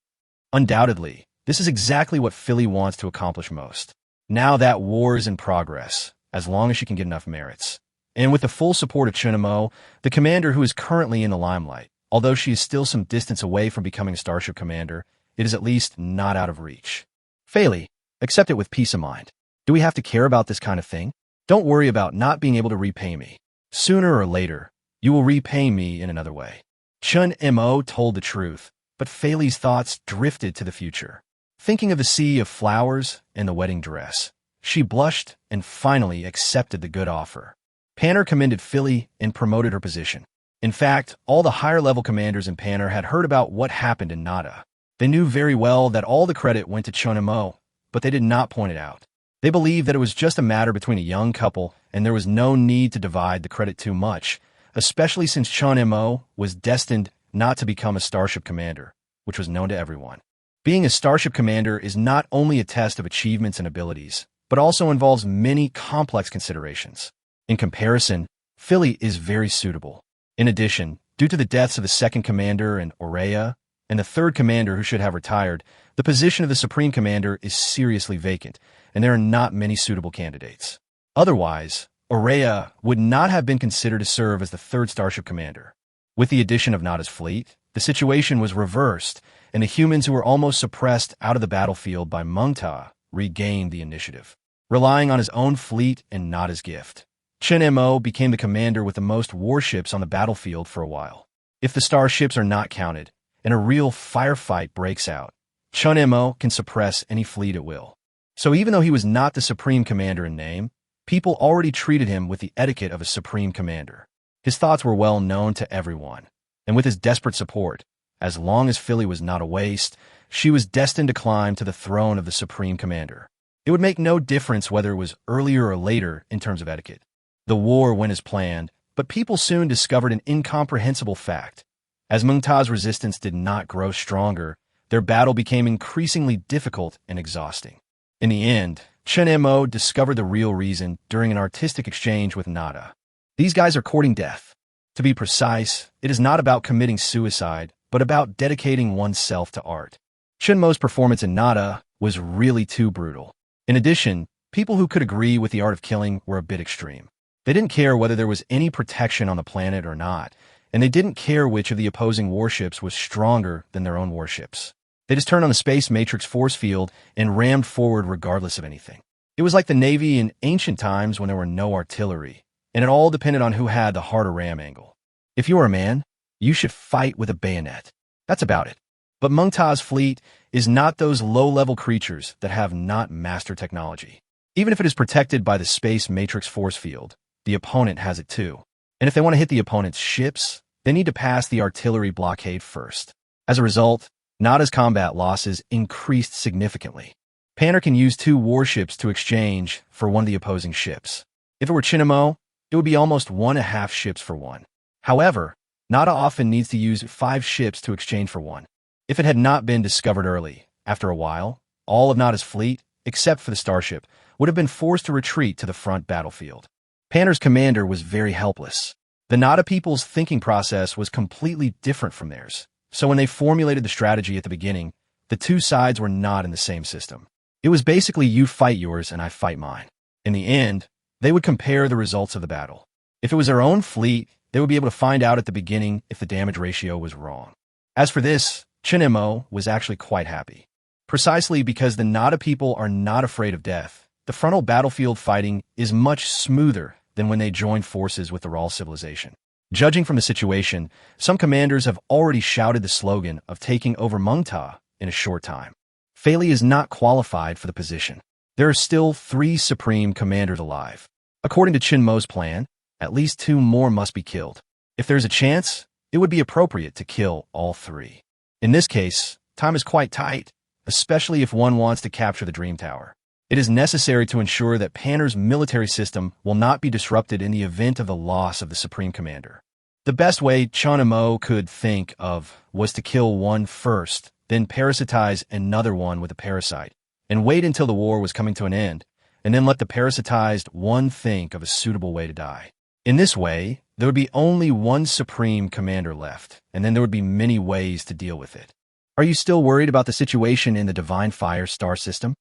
Undoubtedly, this is exactly what Philly wants to accomplish most. Now that war is in progress, as long as she can get enough merits. And with the full support of Chun Mo, the commander who is currently in the limelight, Although she is still some distance away from becoming a starship commander, it is at least not out of reach. Feli, accept it with peace of mind. Do we have to care about this kind of thing? Don't worry about not being able to repay me. Sooner or later, you will repay me in another way. Chun Mo told the truth, but Feli's thoughts drifted to the future. Thinking of the sea of flowers and the wedding dress, she blushed and finally accepted the good offer. Panner commended Feli and promoted her position. In fact, all the higher-level commanders in Panner had heard about what happened in Nada. They knew very well that all the credit went to Chun Mo, but they did not point it out. They believed that it was just a matter between a young couple, and there was no need to divide the credit too much, especially since Chun Mo was destined not to become a starship commander, which was known to everyone. Being a starship commander is not only a test of achievements and abilities, but also involves many complex considerations. In comparison, Feli is very suitable. In addition, due to the deaths of the second commander and Aurea, and the third commander who should have retired, the position of the supreme commander is seriously vacant, and there are not many suitable candidates. Otherwise, Aurea would not have been considered to serve as the third starship commander. With the addition of Nada's fleet, the situation was reversed, and the humans who were almost suppressed out of the battlefield by Mengta regained the initiative. Relying on his own fleet and Nada's gift, Chun Mo became the commander with the most warships on the battlefield for a while. If the starships are not counted, and a real firefight breaks out, Chun Mo can suppress any fleet at will. So even though he was not the supreme commander in name, people already treated him with the etiquette of a supreme commander. His thoughts were well known to everyone, and with his desperate support, as long as Feli was not a waste, she was destined to climb to the throne of the supreme commander. It would make no difference whether it was earlier or later in terms of etiquette. The war went as planned, but people soon discovered an incomprehensible fact. As Mengta's resistance did not grow stronger, their battle became increasingly difficult and exhausting. In the end, Chun Mo discovered the real reason during an artistic exchange with Nada. These guys are courting death. To be precise, it is not about committing suicide, but about dedicating oneself to art. Chun Mo's performance in Nada was really too brutal. In addition, people who could agree with the art of killing were a bit extreme. They didn't care whether there was any protection on the planet or not, and they didn't care which of the opposing warships was stronger than their own warships. They just turned on the space matrix force field and rammed forward regardless of anything. It was like the Navy in ancient times when there were no artillery, and it all depended on who had the harder ram angle. If you are a man, you should fight with a bayonet. That's about it. But Mengta's fleet is not those low-level creatures that have not mastered technology. Even if it is protected by the space matrix force field, the opponent has it too. And if they want to hit the opponent's ships, they need to pass the artillery blockade first. As a result, Nada's combat losses increased significantly. Panner can use 2 warships to exchange for one of the opposing ships. If it were Chun Mo, it would be almost 1.5 ships for one. However, Nada often needs to use 5 ships to exchange for one. If it had not been discovered early, after a while, all of Nada's fleet, except for the starship, would have been forced to retreat to the front battlefield. Panner's commander was very helpless. The Nada people's thinking process was completely different from theirs, so when they formulated the strategy at the beginning, the two sides were not in the same system. It was basically you fight yours and I fight mine. In the end, they would compare the results of the battle. If it was their own fleet, they would be able to find out at the beginning if the damage ratio was wrong. As for this, Chun Mo was actually quite happy. Precisely because the Nada people are not afraid of death, the frontal battlefield fighting is much smoother than when they join forces with the raw civilization. Judging from the situation, some commanders have already shouted the slogan of taking over Mengta in a short time. Feli is not qualified for the position. There are still 3 supreme commanders alive. According to Chun Mo's plan, at least 2 more must be killed. If there's a chance, it would be appropriate to kill all 3. In this case, time is quite tight, especially if one wants to capture the Dream Tower. It is necessary to ensure that Panner's military system will not be disrupted in the event of the loss of the Supreme Commander. The best way Chun Mo could think of was to kill one first, then parasitize another one with a parasite, and wait until the war was coming to an end, and then let the parasitized one think of a suitable way to die. In this way, there would be only one Supreme Commander left, and then there would be many ways to deal with it. Are you still worried about the situation in the Divine Fire star system?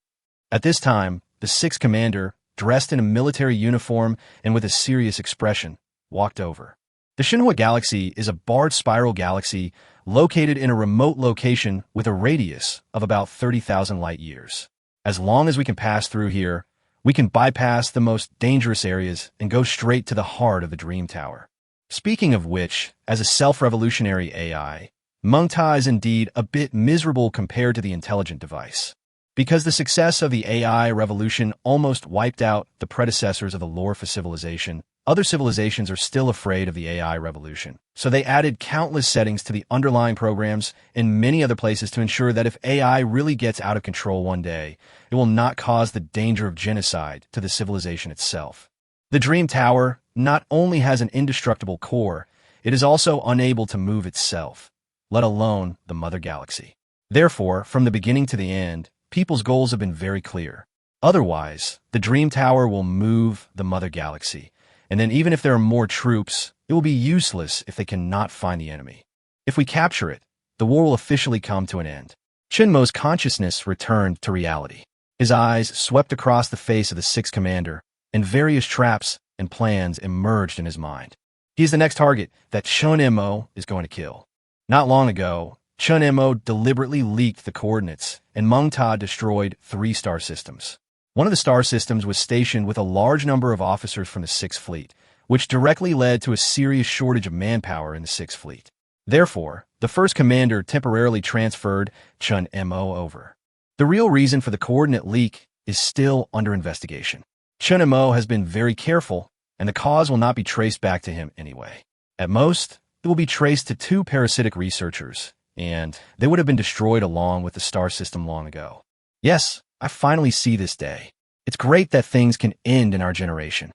At this time, the 6th commander, dressed in a military uniform and with a serious expression, walked over. The Shinhua Galaxy is a barred spiral galaxy located in a remote location with a radius of about 30,000 light-years. As long as we can pass through here, we can bypass the most dangerous areas and go straight to the heart of the Dream Tower. Speaking of which, as a self-revolutionary AI, Mengta is indeed a bit miserable compared to the intelligent device. Because the success of the AI revolution almost wiped out the predecessors of the lore for civilization, other civilizations are still afraid of the AI revolution. So they added countless settings to the underlying programs in many other places to ensure that if AI really gets out of control one day, it will not cause the danger of genocide to the civilization itself. The Dream Tower not only has an indestructible core, it is also unable to move itself, let alone the mother galaxy. Therefore, from the beginning to the end, people's goals have been very clear. Otherwise, the Dream Tower will move the mother galaxy, and then even if there are more troops, it will be useless if they cannot find the enemy. If we capture it, the war will officially come to an end. Chun Mo's consciousness returned to reality. His eyes swept across the face of the sixth commander, and various traps and plans emerged in his mind. He is the next target that Chun Mo is going to kill. Not long ago, Chun Mo deliberately leaked the coordinates, and Mengta destroyed 3 star systems. One of the star systems was stationed with a large number of officers from the Sixth Fleet, which directly led to a serious shortage of manpower in the Sixth Fleet. Therefore, the first commander temporarily transferred Chun Mo over. The real reason for the coordinate leak is still under investigation. Chun Mo has been very careful, and the cause will not be traced back to him anyway. At most, it will be traced to 2 parasitic researchers, and they would have been destroyed along with the star system long ago. Yes, I finally see this day. It's great that things can end in our generation.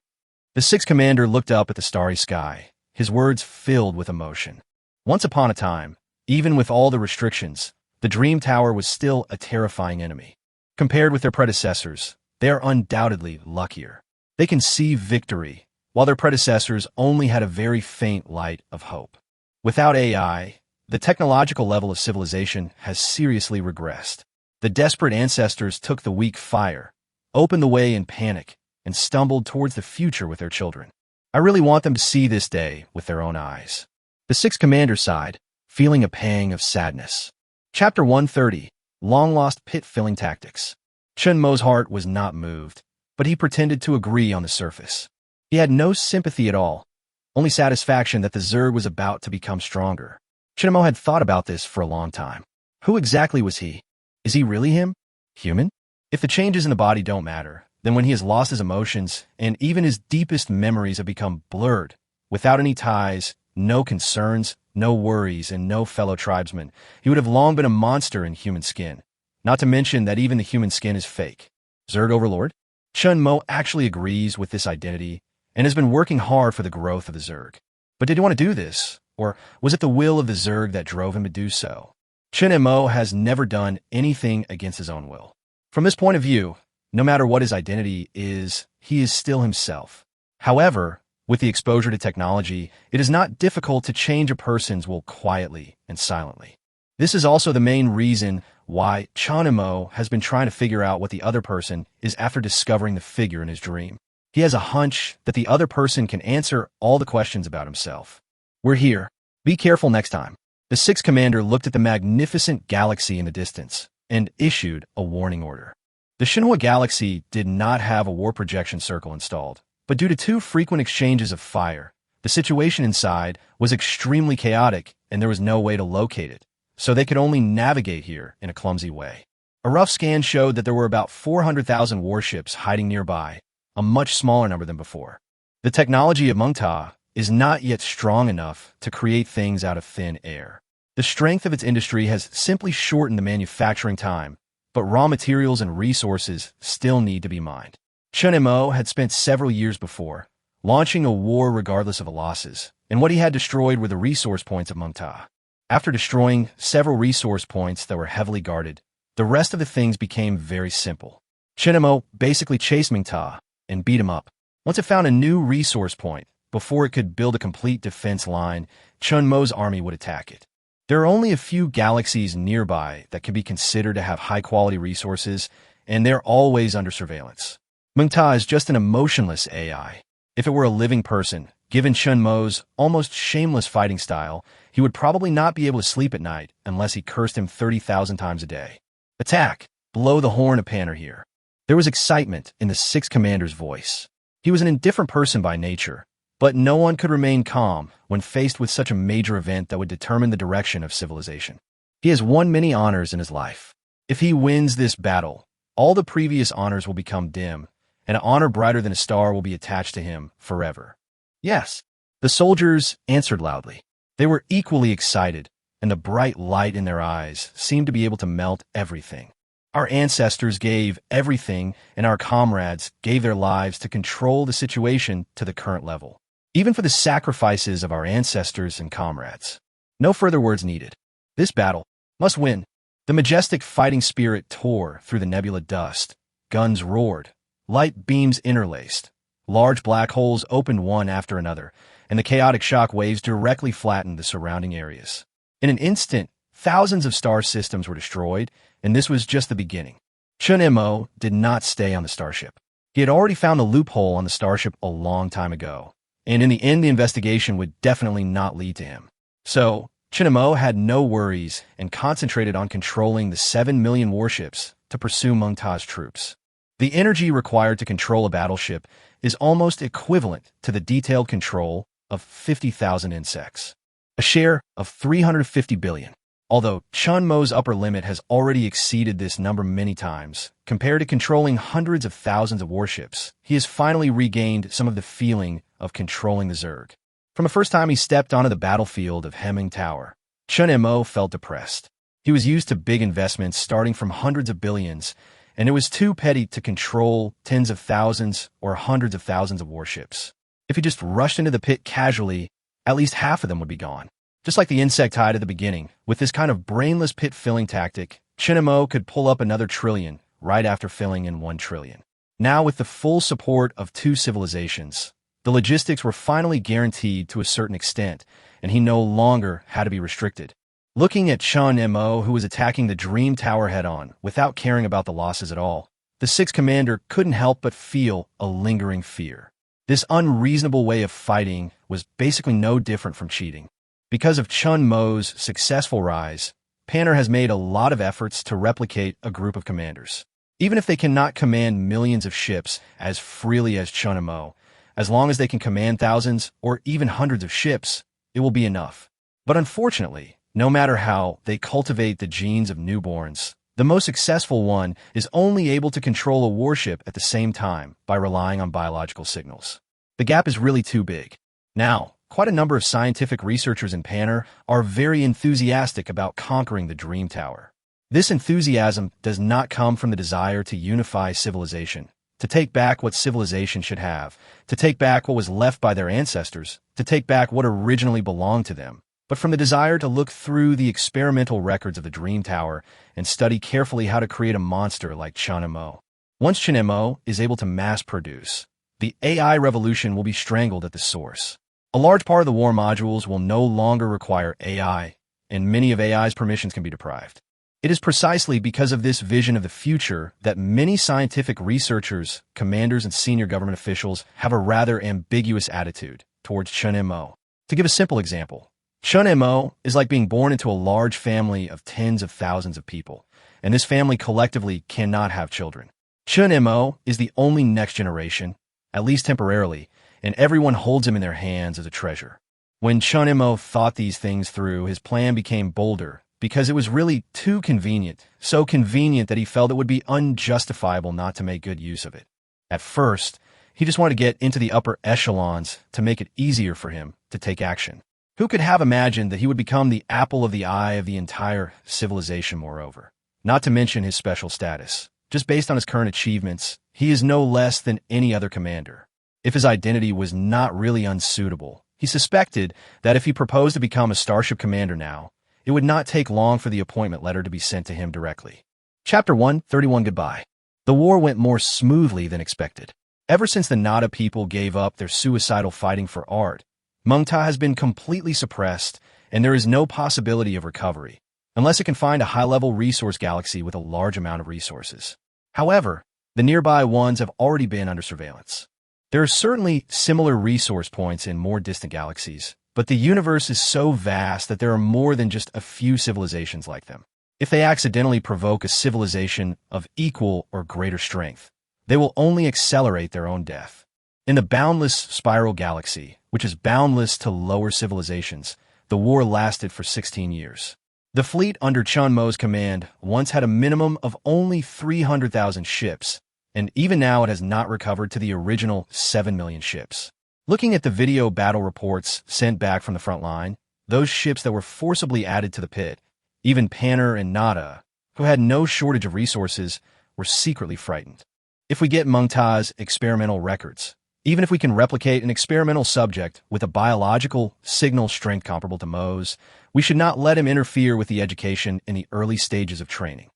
The sixth commander looked up at the starry sky, his words filled with emotion. Once upon a time, even with all the restrictions, the Dream Tower was still a terrifying enemy. Compared with their predecessors, they are undoubtedly luckier. They can see victory, while their predecessors only had a very faint light of hope. Without AI, the technological level of civilization has seriously regressed. The desperate ancestors took the weak fire, opened the way in panic, and stumbled towards the future with their children. I really want them to see this day with their own eyes. The sixth commander sighed, feeling a pang of sadness. Chapter 130, Long-Lost Pit-Filling Tactics. Chun Mo's heart was not moved, but he pretended to agree on the surface. He had no sympathy at all, only satisfaction that the Zerg was about to become stronger. Chun Mo had thought about this for a long time. Who exactly was he? Is he really him? Human? If the changes in the body don't matter, then when he has lost his emotions and even his deepest memories have become blurred, without any ties, no concerns, no worries, and no fellow tribesmen, he would have long been a monster in human skin. Not to mention that even the human skin is fake. Zerg Overlord? Chun Mo actually agrees with this identity and has been working hard for the growth of the Zerg. But did he want to do this? Or was it the will of the Zerg that drove him to do so? Chun Mo has never done anything against his own will. From this point of view, no matter what his identity is, he is still himself. However, with the exposure to technology, it is not difficult to change a person's will quietly and silently. This is also the main reason why Chun Mo has been trying to figure out what the other person is after discovering the figure in his dream. He has a hunch that the other person can answer all the questions about himself. We're here. Be careful next time. The sixth commander looked at the magnificent galaxy in the distance and issued a warning order. The Shinhua Galaxy did not have a war projection circle installed, but due to 2 frequent exchanges of fire, the situation inside was extremely chaotic and there was no way to locate it, so they could only navigate here in a clumsy way. A rough scan showed that there were about 400,000 warships hiding nearby, a much smaller number than before. The technology of Mengta is not yet strong enough to create things out of thin air. The strength of its industry has simply shortened the manufacturing time, but raw materials and resources still need to be mined. Chun Mo had spent several years before, launching a war regardless of the losses, and what he had destroyed were the resource points of Mengta. After destroying several resource points that were heavily guarded, the rest of the things became very simple. Chun Mo basically chased Mengta and beat him up. Once it found a new resource point, before it could build a complete defense line, Chun Mo's army would attack it. There are only a few galaxies nearby that can be considered to have high-quality resources, and they're always under surveillance. Mengta is just an emotionless AI. If it were a living person, Given Chun Mo's almost shameless fighting style, he would probably not be able to sleep at night unless he cursed him 30,000 times a day. Attack! Blow the horn of Panner here. There was excitement in the sixth commander's voice. He was an indifferent person by nature, but no one could remain calm when faced with such a major event that would determine the direction of civilization. He has won many honors in his life. If he wins this battle, all the previous honors will become dim, and an honor brighter than a star will be attached to him forever. Yes, the soldiers answered loudly. They were equally excited, and the bright light in their eyes seemed to be able to melt everything. Our ancestors gave everything, and our comrades gave their lives to control the situation to the current level. Even for the sacrifices of our ancestors and comrades. No further words needed. This battle must win. The majestic fighting spirit tore through the nebula dust. Guns roared. Light beams interlaced. Large black holes opened one after another, and the chaotic shock waves directly flattened the surrounding areas. In an instant, thousands of star systems were destroyed, and this was just the beginning. Chun Mo did not stay on the starship. He had already found a loophole on the starship a long time ago, and in the end the investigation would definitely not lead to him. So, Chun Mo had no worries and concentrated on controlling the 7 million warships to pursue Meng Ta's troops. The energy required to control a battleship is almost equivalent to the detailed control of 50,000 insects. A share of 350 billion. Although Chun Mo's upper limit has already exceeded this number many times, compared to controlling hundreds of thousands of warships, he has finally regained some of the feeling of controlling the Zerg. From the first time he stepped onto the battlefield of Hemming Tower, Chun Mo felt depressed. He was used to big investments starting from hundreds of billions, and it was too petty to control tens of thousands or hundreds of thousands of warships. If he just rushed into the pit casually, at least half of them would be gone. Just like the insect hive at the beginning, with this kind of brainless pit-filling tactic, Chun Mo could pull up another trillion right after filling in 1 trillion. Now, with the full support of 2 civilizations, the logistics were finally guaranteed to a certain extent, and he no longer had to be restricted. Looking at Chun Mo, who was attacking the Dream Tower head-on, without caring about the losses at all, the sixth commander couldn't help but feel a lingering fear. This unreasonable way of fighting was basically no different from cheating. Because of Chun Mo's successful rise, Panner has made a lot of efforts to replicate a group of commanders. Even if they cannot command millions of ships as freely as Chun Mo, as long as they can command thousands or even hundreds of ships, it will be enough. But unfortunately, no matter how they cultivate the genes of newborns, the most successful one is only able to control a warship at the same time by relying on biological signals. The gap is really too big. Now, quite a number of scientific researchers in Panner are very enthusiastic about conquering the Dream Tower. This enthusiasm does not come from the desire to unify civilization, to take back what civilization should have, to take back what was left by their ancestors, to take back what originally belonged to them, but from the desire to look through the experimental records of the Dream Tower and study carefully how to create a monster like Chun Mo. Once Chun Mo is able to mass produce, the AI revolution will be strangled at the source. A large part of the war modules will no longer require AI, and many of AI's permissions can be deprived. It is precisely because of this vision of the future that many scientific researchers, commanders, and senior government officials have a rather ambiguous attitude towards Chun Mo. To give a simple example, Chun Mo is like being born into a large family of tens of thousands of people, and this family collectively cannot have children. Chun Mo is the only next generation, at least temporarily, and everyone holds him in their hands as a treasure. When Chun Mo thought these things through, his plan became bolder, because it was really too convenient, so convenient that he felt it would be unjustifiable not to make good use of it. At first, he just wanted to get into the upper echelons to make it easier for him to take action. Who could have imagined that he would become the apple of the eye of the entire civilization, moreover? Not to mention his special status. Just based on his current achievements, he is no less than any other commander. If his identity was not really unsuitable, he suspected that if he proposed to become a starship commander now, it would not take long for the appointment letter to be sent to him directly. Chapter 131 Goodbye. The war went more smoothly than expected. Ever since the Nada people gave up their suicidal fighting for art, Meng Ta has been completely suppressed, and there is no possibility of recovery, unless it can find a high-level resource galaxy with a large amount of resources. However, the nearby ones have already been under surveillance. There are certainly similar resource points in more distant galaxies, but the universe is so vast that there are more than just a few civilizations like them. If they accidentally provoke a civilization of equal or greater strength, they will only accelerate their own death. In the boundless spiral galaxy, which is boundless to lower civilizations, the war lasted for 16 years. The fleet under Chun Mo's command once had a minimum of only 300,000 ships, and even now it has not recovered to the original 7 million ships. Looking at the video battle reports sent back from the front line, those ships that were forcibly added to the pit, even Panner and Nada, who had no shortage of resources, were secretly frightened. If we get Mengta's experimental records, even if we can replicate an experimental subject with a biological signal strength comparable to Mo's, we should not let him interfere with the education in the early stages of training.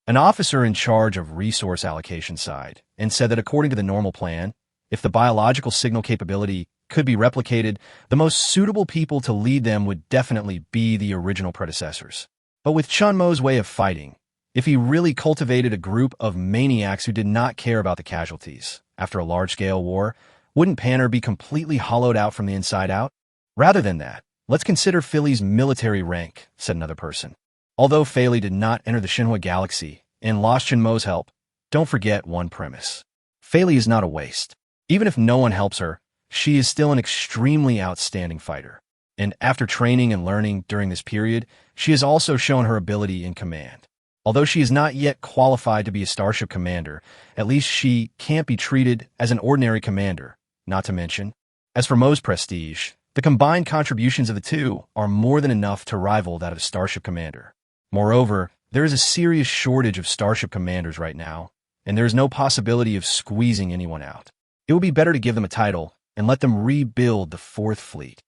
An officer in charge of resource allocation sighed and said that according to the normal plan, if the biological signal capability could be replicated, the most suitable people to lead them would definitely be the original predecessors. But with Chun Mo's way of fighting, if he really cultivated a group of maniacs who did not care about the casualties after a large-scale war, wouldn't Panner be completely hollowed out from the inside out? Rather than that, let's consider Philly's military rank, said another person. Although Philly did not enter the Xinhua galaxy and lost Chun Mo's help, don't forget one premise. Philly is not a waste. Even if no one helps her, she is still an extremely outstanding fighter. And after training and learning during this period, she has also shown her ability in command. Although she is not yet qualified to be a starship commander, at least she can't be treated as an ordinary commander, not to mention. As for Mo's prestige, the combined contributions of the two are more than enough to rival that of a starship commander. Moreover, there is a serious shortage of starship commanders right now, and there is no possibility of squeezing anyone out. It would be better to give them a title and let them rebuild the Fourth Fleet.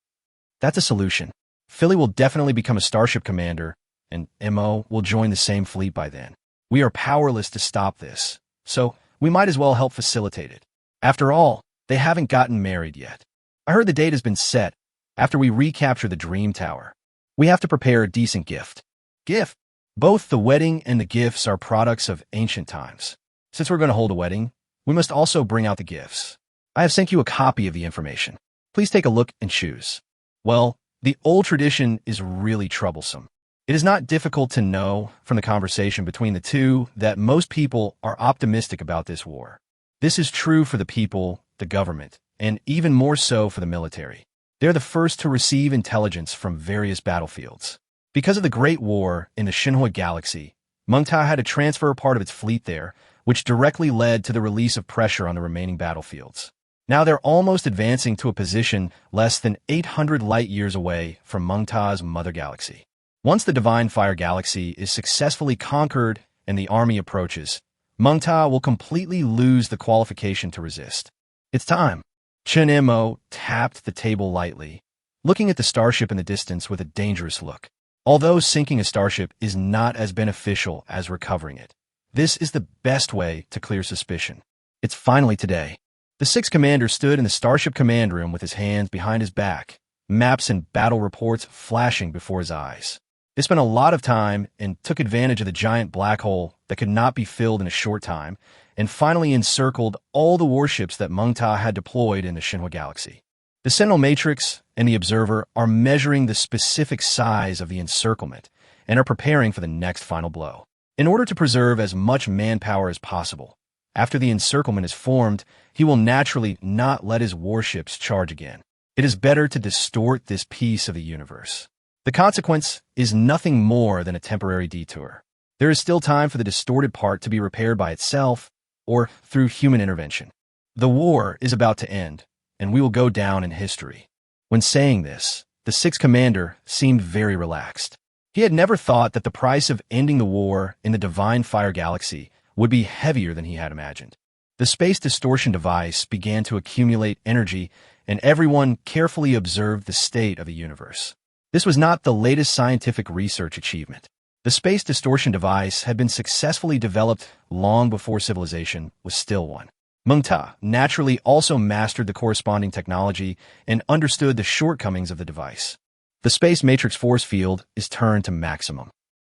That's a solution. Philly will definitely become a starship commander, and Mo will join the same fleet by then. We are powerless to stop this, so we might as well help facilitate it. After all, they haven't gotten married yet. I heard the date has been set after we recapture the Dream Tower. We have to prepare a decent gift. Gift? Both the wedding and the gifts are products of ancient times. Since we're going to hold a wedding, we must also bring out the gifts. I have sent you a copy of the information. Please take a look and choose. Well, the old tradition is really troublesome. It is not difficult to know from the conversation between the two that most people are optimistic about this war. This is true for the people, the government, and even more so for the military. They're the first to receive intelligence from various battlefields. Because of the Great War in the Xinhua Galaxy, Mengta had to transfer part of its fleet there, which directly led to the release of pressure on the remaining battlefields. Now they're almost advancing to a position less than 800 light-years away from Mengta's mother galaxy. Once the Divine Fire Galaxy is successfully conquered and the army approaches, Mengta will completely lose the qualification to resist. It's time. Chun Mo tapped the table lightly, looking at the starship in the distance with a dangerous look. Although sinking a starship is not as beneficial as recovering it, this is the best way to clear suspicion. It's finally today. The sixth commander stood in the starship command room with his hands behind his back, maps and battle reports flashing before his eyes. They spent a lot of time and took advantage of the giant black hole that could not be filled in a short time, and finally encircled all the warships that Mengta had deployed in the Xinhua Galaxy. The Sentinel Matrix and the Observer are measuring the specific size of the encirclement and are preparing for the next final blow. In order to preserve as much manpower as possible, after the encirclement is formed, he will naturally not let his warships charge again. It is better to distort this piece of the universe. The consequence is nothing more than a temporary detour. There is still time for the distorted part to be repaired by itself or through human intervention. The war is about to end, and we will go down in history. When saying this, the sixth commander seemed very relaxed. He had never thought that the price of ending the war in the Divine Fire Galaxy would be heavier than he had imagined. The space distortion device began to accumulate energy, and everyone carefully observed the state of the universe. This was not the latest scientific research achievement. The space distortion device had been successfully developed long before civilization was still one. Mengta naturally also mastered the corresponding technology and understood the shortcomings of the device. The space matrix force field is turned to maximum.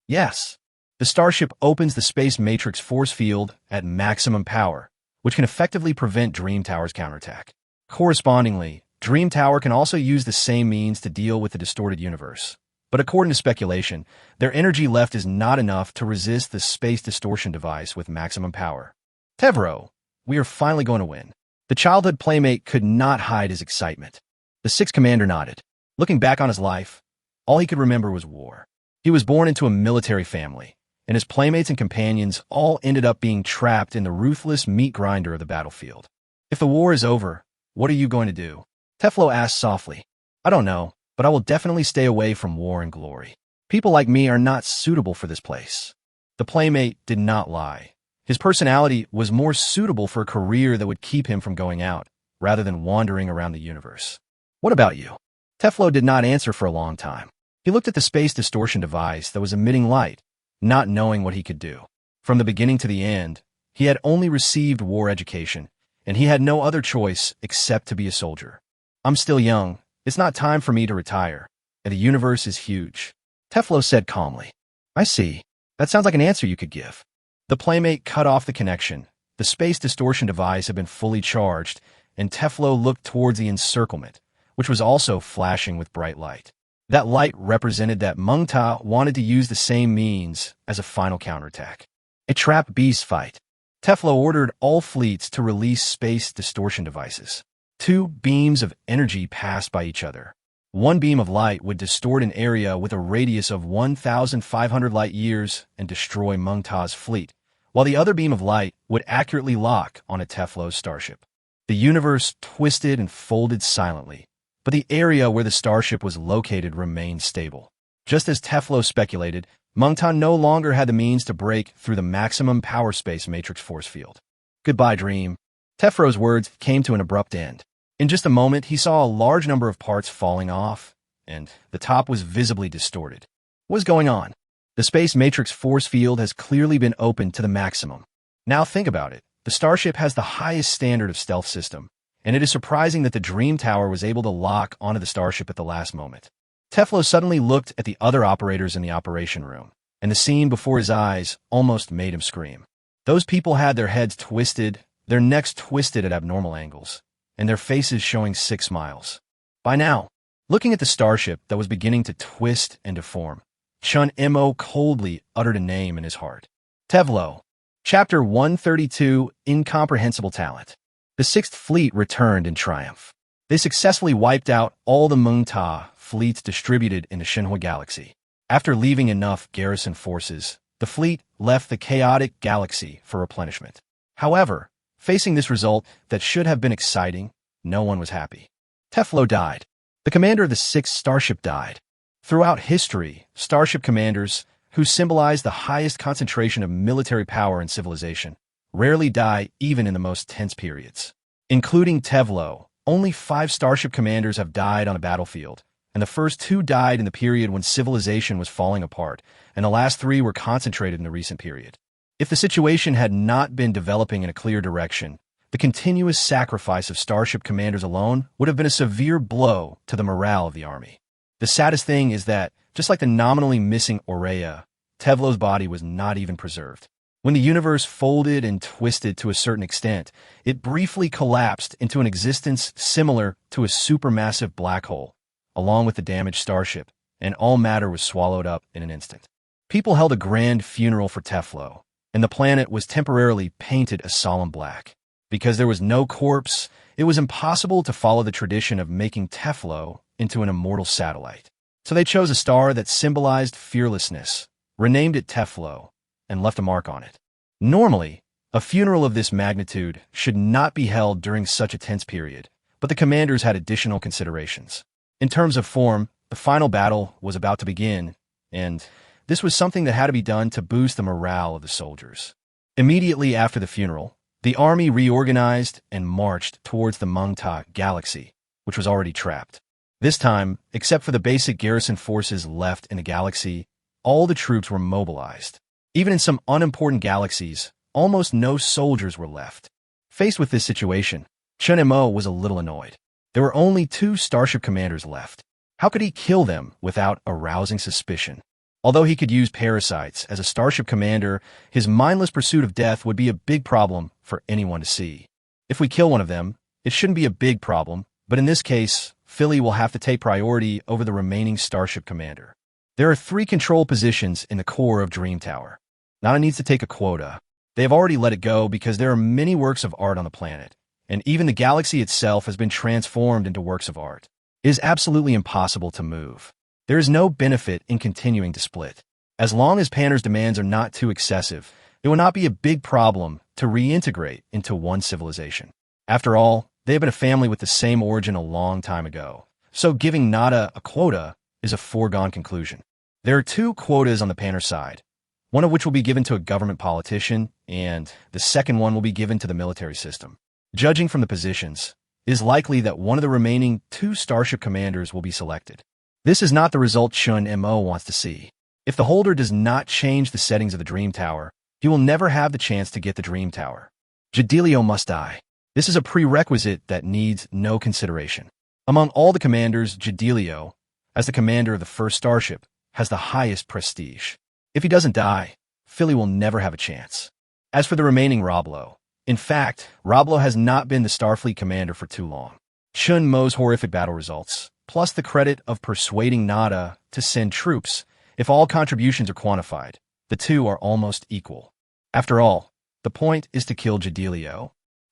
Yes, the starship opens the space matrix force field at maximum power, which can effectively prevent Dream Tower's counterattack. Correspondingly, Dream Tower can also use the same means to deal with the distorted universe. But according to speculation, their energy left is not enough to resist the space distortion device with maximum power. Devour, we are finally going to win. The childhood playmate could not hide his excitement. The sixth commander nodded. Looking back on his life, all he could remember was war. He was born into a military family, and his playmates and companions all ended up being trapped in the ruthless meat grinder of the battlefield. If the war is over, what are you going to do? Teflo asked softly. I don't know, but I will definitely stay away from war and glory. People like me are not suitable for this place. The playmate did not lie. His personality was more suitable for a career that would keep him from going out, rather than wandering around the universe. What about you? Teflo did not answer for a long time. He looked at the space distortion device that was emitting light, not knowing what he could do. From the beginning to the end, he had only received war education, and he had no other choice except to be a soldier. I'm still young. It's not time for me to retire, and the universe is huge. Teflo said calmly. I see. That sounds like an answer you could give. The playmate cut off the connection. The space distortion device had been fully charged, and Teflo looked towards the encirclement, which was also flashing with bright light. That light represented that Meng Ta wanted to use the same means as a final counterattack. A trap beast fight. Teflo ordered all fleets to release space distortion devices. Two beams of energy passed by each other. One beam of light would distort an area with a radius of 1,500 light-years and destroy Meng Ta's fleet, while the other beam of light would accurately lock on a Teflo's starship. The universe twisted and folded silently, but the area where the starship was located remained stable. Just as Teflo speculated, Meng Ta no longer had the means to break through the maximum power space matrix force field. Goodbye, dream. Tefro's words came to an abrupt end. In just a moment, he saw a large number of parts falling off, and the top was visibly distorted. What was going on? The space matrix force field has clearly been opened to the maximum. Now think about it. The starship has the highest standard of stealth system, and it is surprising that the Dream Tower was able to lock onto the starship at the last moment. Teflo suddenly looked at the other operators in the operation room, and the scene before his eyes almost made him scream. Those people had their heads twisted, their necks twisted at abnormal angles, and their faces showing sick smiles. By now, looking at the starship that was beginning to twist and deform, Chun Mo coldly uttered a name in his heart. Teflo. Chapter 132, Incomprehensible Talent. The Sixth Fleet returned in triumph. They successfully wiped out all the Meng Ta fleets distributed in the Shenhua galaxy. After leaving enough garrison forces, the fleet left the chaotic galaxy for replenishment. However, facing this result that should have been exciting, no one was happy. Teflo died. The commander of the sixth starship died. Throughout history, starship commanders, who symbolize the highest concentration of military power and civilization, rarely die even in the most tense periods. Including Teflo, only 5 starship commanders have died on a battlefield, and the first 2 died in the period when civilization was falling apart, and the last 3 were concentrated in the recent period. If the situation had not been developing in a clear direction, the continuous sacrifice of starship commanders alone would have been a severe blow to the morale of the army. The saddest thing is that, just like the nominally missing Aurea, Teflo's body was not even preserved. When the universe folded and twisted to a certain extent, it briefly collapsed into an existence similar to a supermassive black hole, along with the damaged starship, and all matter was swallowed up in an instant. People held a grand funeral for Teflo, and the planet was temporarily painted a solemn black. Because there was no corpse, it was impossible to follow the tradition of making Teflo into an immortal satellite. So they chose a star that symbolized fearlessness, renamed it Teflo, and left a mark on it. Normally, a funeral of this magnitude should not be held during such a tense period, but the commanders had additional considerations. In terms of form, the final battle was about to begin, and this was something that had to be done to boost the morale of the soldiers. Immediately after the funeral, the army reorganized and marched towards the Meng Ta galaxy, which was already trapped. This time, except for the basic garrison forces left in the galaxy, all the troops were mobilized. Even in some unimportant galaxies, almost no soldiers were left. Faced with this situation, Chun Mo was a little annoyed. There were only 2 starship commanders left. How could he kill them without arousing suspicion? Although he could use parasites as a starship commander, his mindless pursuit of death would be a big problem for anyone to see. If we kill one of them, It shouldn't be a big problem, but in this case, Philly will have to take priority over the remaining starship commander. There are 3 control positions in the core of Dream Tower. Nada needs to take a quota. They have already let it go because there are many works of art on the planet, and even the galaxy itself has been transformed into works of art. It is absolutely impossible to move. There is no benefit in continuing to split. As long as Panner's demands are not too excessive, it will not be a big problem to reintegrate into one civilization. After all, they have been a family with the same origin a long time ago, so giving Nada a quota is a foregone conclusion. There are 2 quotas on the Panner side, one of which will be given to a government politician, and the second one will be given to the military system. Judging from the positions, it is likely that one of the remaining 2 starship commanders will be selected. This is not the result Chun Mo wants to see. If the holder does not change the settings of the Dream Tower, he will never have the chance to get the Dream Tower. Jadilio must die. This is a prerequisite that needs no consideration. Among all the commanders, Jadilio, as the commander of the first starship, has the highest prestige. If he doesn't die, Philly will never have a chance. As for the remaining Roblo, in fact, Roblo has not been the Starfleet commander for too long. Chun Mo's horrific battle results, plus the credit of persuading Nada to send troops, if all contributions are quantified, the 2 are almost equal. After all, the point is to kill Jadilio.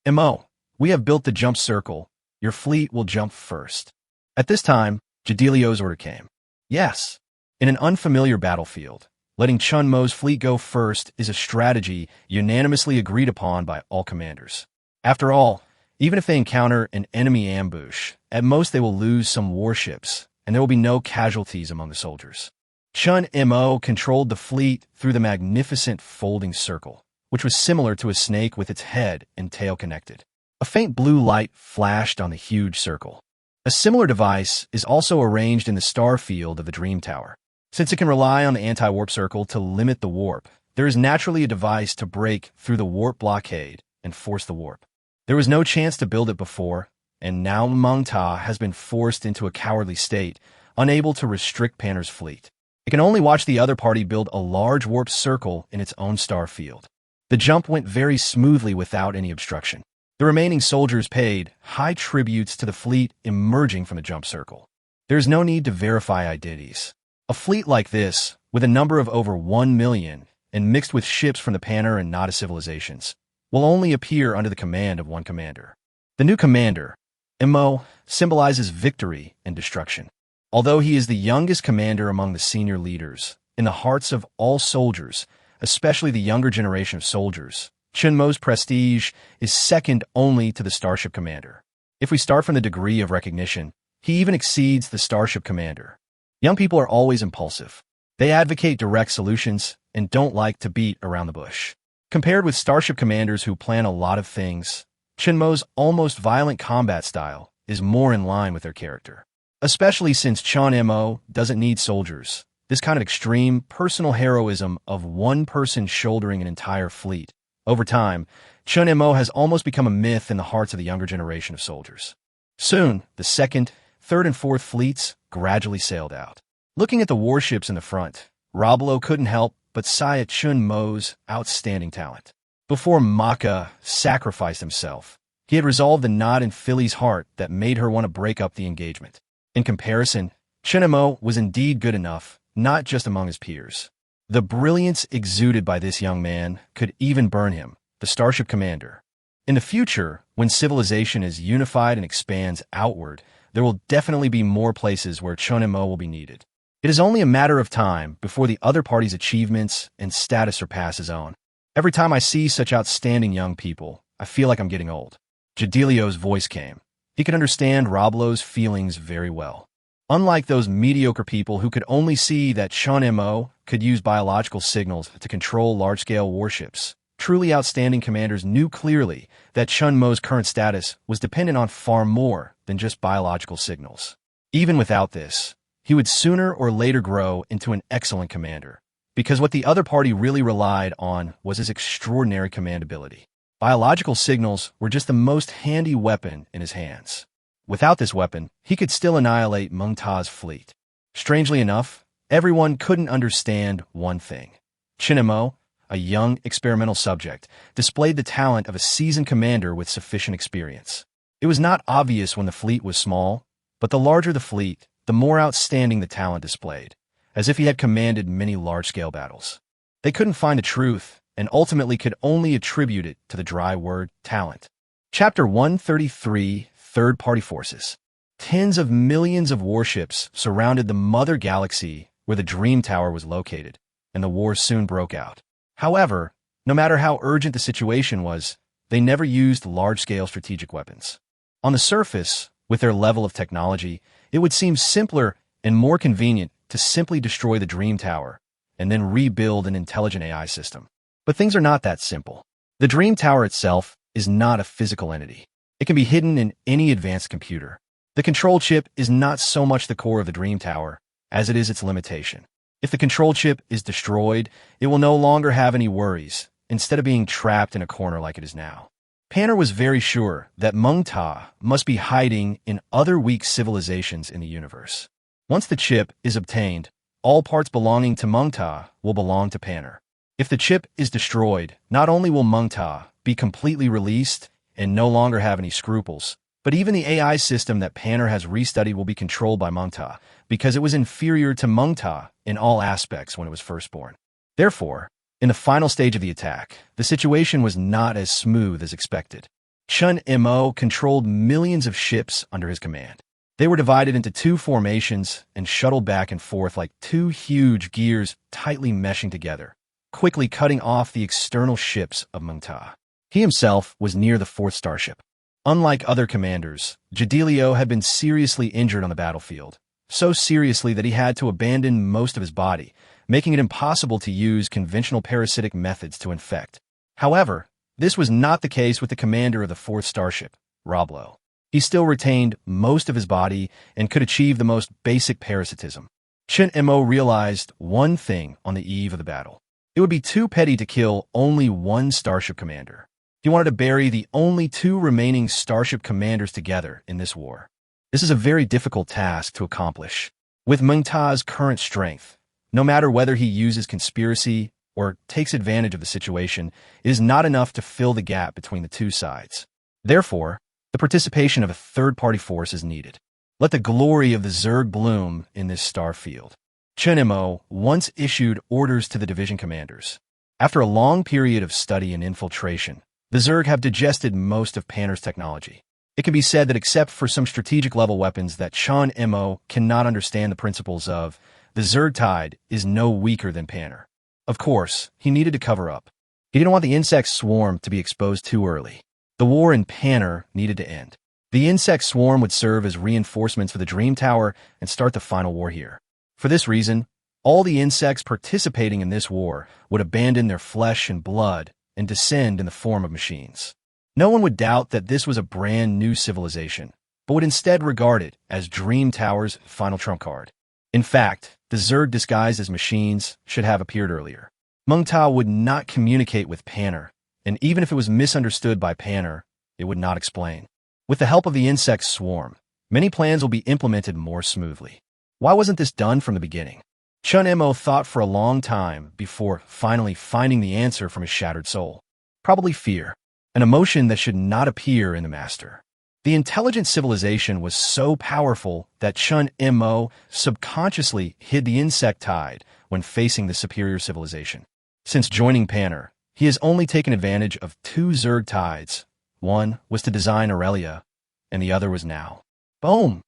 Mo, we have built the jump circle. Your fleet will jump first. At this time, Jadilio's order came. Yes. In an unfamiliar battlefield, letting Chun Mo's fleet go first is a strategy unanimously agreed upon by all commanders. After all, even if they encounter an enemy ambush, at most they will lose some warships, and there will be no casualties among the soldiers. Chun Mo controlled the fleet through the magnificent folding circle, which was similar to a snake with its head and tail connected. A faint blue light flashed on the huge circle. A similar device is also arranged in the star field of the Dream Tower. Since it can rely on the anti-warp circle to limit the warp, there is naturally a device to break through the warp blockade and force the warp. There was no chance to build it before, and now Meng Ta has been forced into a cowardly state, unable to restrict Panner's fleet. It can only watch the other party build a large warp circle in its own star field. The jump went very smoothly without any obstruction. The remaining soldiers paid high tributes to the fleet emerging from the jump circle. There is no need to verify identities. A fleet like this, with a number of over 1 million and mixed with ships from the Panner and Nada civilizations, will only appear under the command of one commander. The new commander, Mo, symbolizes victory and destruction. Although he is the youngest commander among the senior leaders, in the hearts of all soldiers, especially the younger generation of soldiers, Chun Mo's prestige is second only to the starship commander. If we start from the degree of recognition, he even exceeds the starship commander. Young people are always impulsive. They advocate direct solutions and don't like to beat around the bush. Compared with starship commanders who plan a lot of things, Chun Mo's almost violent combat style is more in line with their character. Especially since Chun Mo doesn't need soldiers, this kind of extreme personal heroism of one person shouldering an entire fleet. Over time, Chun Mo has almost become a myth in the hearts of the younger generation of soldiers. Soon, the 2nd, 3rd, and 4th fleets gradually sailed out. Looking at the warships in the front, Roblo couldn't help but sigh at Chun Mo's outstanding talent. Before Maka sacrificed himself, he had resolved the knot in Philly's heart that made her want to break up the engagement. In comparison, Chun Mo was indeed good enough, not just among his peers. The brilliance exuded by this young man could even burn him, the starship commander. In the future, when civilization is unified and expands outward, there will definitely be more places where Chun Mo will be needed. It is only a matter of time before the other party's achievements and status surpass his own. Every time I see such outstanding young people, I feel like I'm getting old. Jadilio's voice came. He could understand Roblo's feelings very well. Unlike those mediocre people who could only see that Chun Mo could use biological signals to control large-scale warships, truly outstanding commanders knew clearly that Chun Mo's current status was dependent on far more than just biological signals. Even without this, he would sooner or later grow into an excellent commander, because what the other party really relied on was his extraordinary command ability. Biological signals were just the most handy weapon in his hands. Without this weapon, he could still annihilate Meng Ta's fleet. Strangely enough, everyone couldn't understand one thing. Chun Mo, a young experimental subject, displayed the talent of a seasoned commander with sufficient experience. It was not obvious when the fleet was small, but the larger the fleet, the more outstanding the talent displayed, as if he had commanded many large-scale battles. They couldn't find the truth, and ultimately could only attribute it to the dry word talent. Chapter 133, Third-Party Forces. Tens of millions of warships surrounded the mother galaxy where the Dream Tower was located, and the war soon broke out. However, no matter how urgent the situation was, they never used large-scale strategic weapons. On the surface, with their level of technology, it would seem simpler and more convenient to simply destroy the Dream Tower and then rebuild an intelligent AI system. But things are not that simple. The Dream Tower itself is not a physical entity. It can be hidden in any advanced computer. The control chip is not so much the core of the Dream Tower as it is its limitation. If the control chip is destroyed, it will no longer have any worries, instead of being trapped in a corner like it is now. Panner was very sure that Meng Ta must be hiding in other weak civilizations in the universe. Once the chip is obtained, all parts belonging to Meng Ta will belong to Panner. If the chip is destroyed, not only will Meng Ta be completely released and no longer have any scruples, but even the AI system that Panner has restudied will be controlled by Meng Ta, because it was inferior to Meng Ta in all aspects when it was first born. Therefore, in the final stage of the attack, the situation was not as smooth as expected. Chun Mo controlled millions of ships under his command. They were divided into two formations and shuttled back and forth like two huge gears tightly meshing together, quickly cutting off the external ships of Meng Ta. He himself was near the fourth starship. Unlike other commanders, Jadilio had been seriously injured on the battlefield, so seriously that he had to abandon most of his body, making it impossible to use conventional parasitic methods to infect. However, this was not the case with the commander of the fourth starship, Roblo. He still retained most of his body and could achieve the most basic parasitism. Chun Mo realized one thing on the eve of the battle. It would be too petty to kill only one starship commander. He wanted to bury the only two remaining starship commanders together in this war. This is a very difficult task to accomplish. With Meng Ta's current strength, no matter whether he uses conspiracy or takes advantage of the situation, it is not enough to fill the gap between the two sides. Therefore, the participation of a third-party force is needed. Let the glory of the Zerg bloom in this star field. Chun Mo once issued orders to the division commanders. After a long period of study and infiltration, the Zerg have digested most of Panner's technology. It can be said that except for some strategic-level weapons that Chun Mo cannot understand the principles of, the Zerg tide is no weaker than Panner. Of course, he needed to cover up. He didn't want the insect swarm to be exposed too early. The war in Panner needed to end. The insect swarm would serve as reinforcements for the Dream Tower and start the final war here. For this reason, all the insects participating in this war would abandon their flesh and blood and descend in the form of machines. No one would doubt that this was a brand new civilization, but would instead regard it as Dream Tower's final trump card. In fact, the Zerg disguised as machines should have appeared earlier. Meng Ta would not communicate with Panner, and even if it was misunderstood by Panner, it would not explain. With the help of the insect swarm, many plans will be implemented more smoothly. Why wasn't this done from the beginning? Chun Mo thought for a long time before finally finding the answer from his shattered soul. Probably fear, an emotion that should not appear in the master. The intelligent civilization was so powerful that Chun Mo subconsciously hid the insect tide when facing the superior civilization. Since joining Panner, he has only taken advantage of two Zerg tides. One was to design Aurelia, and the other was now. Boom!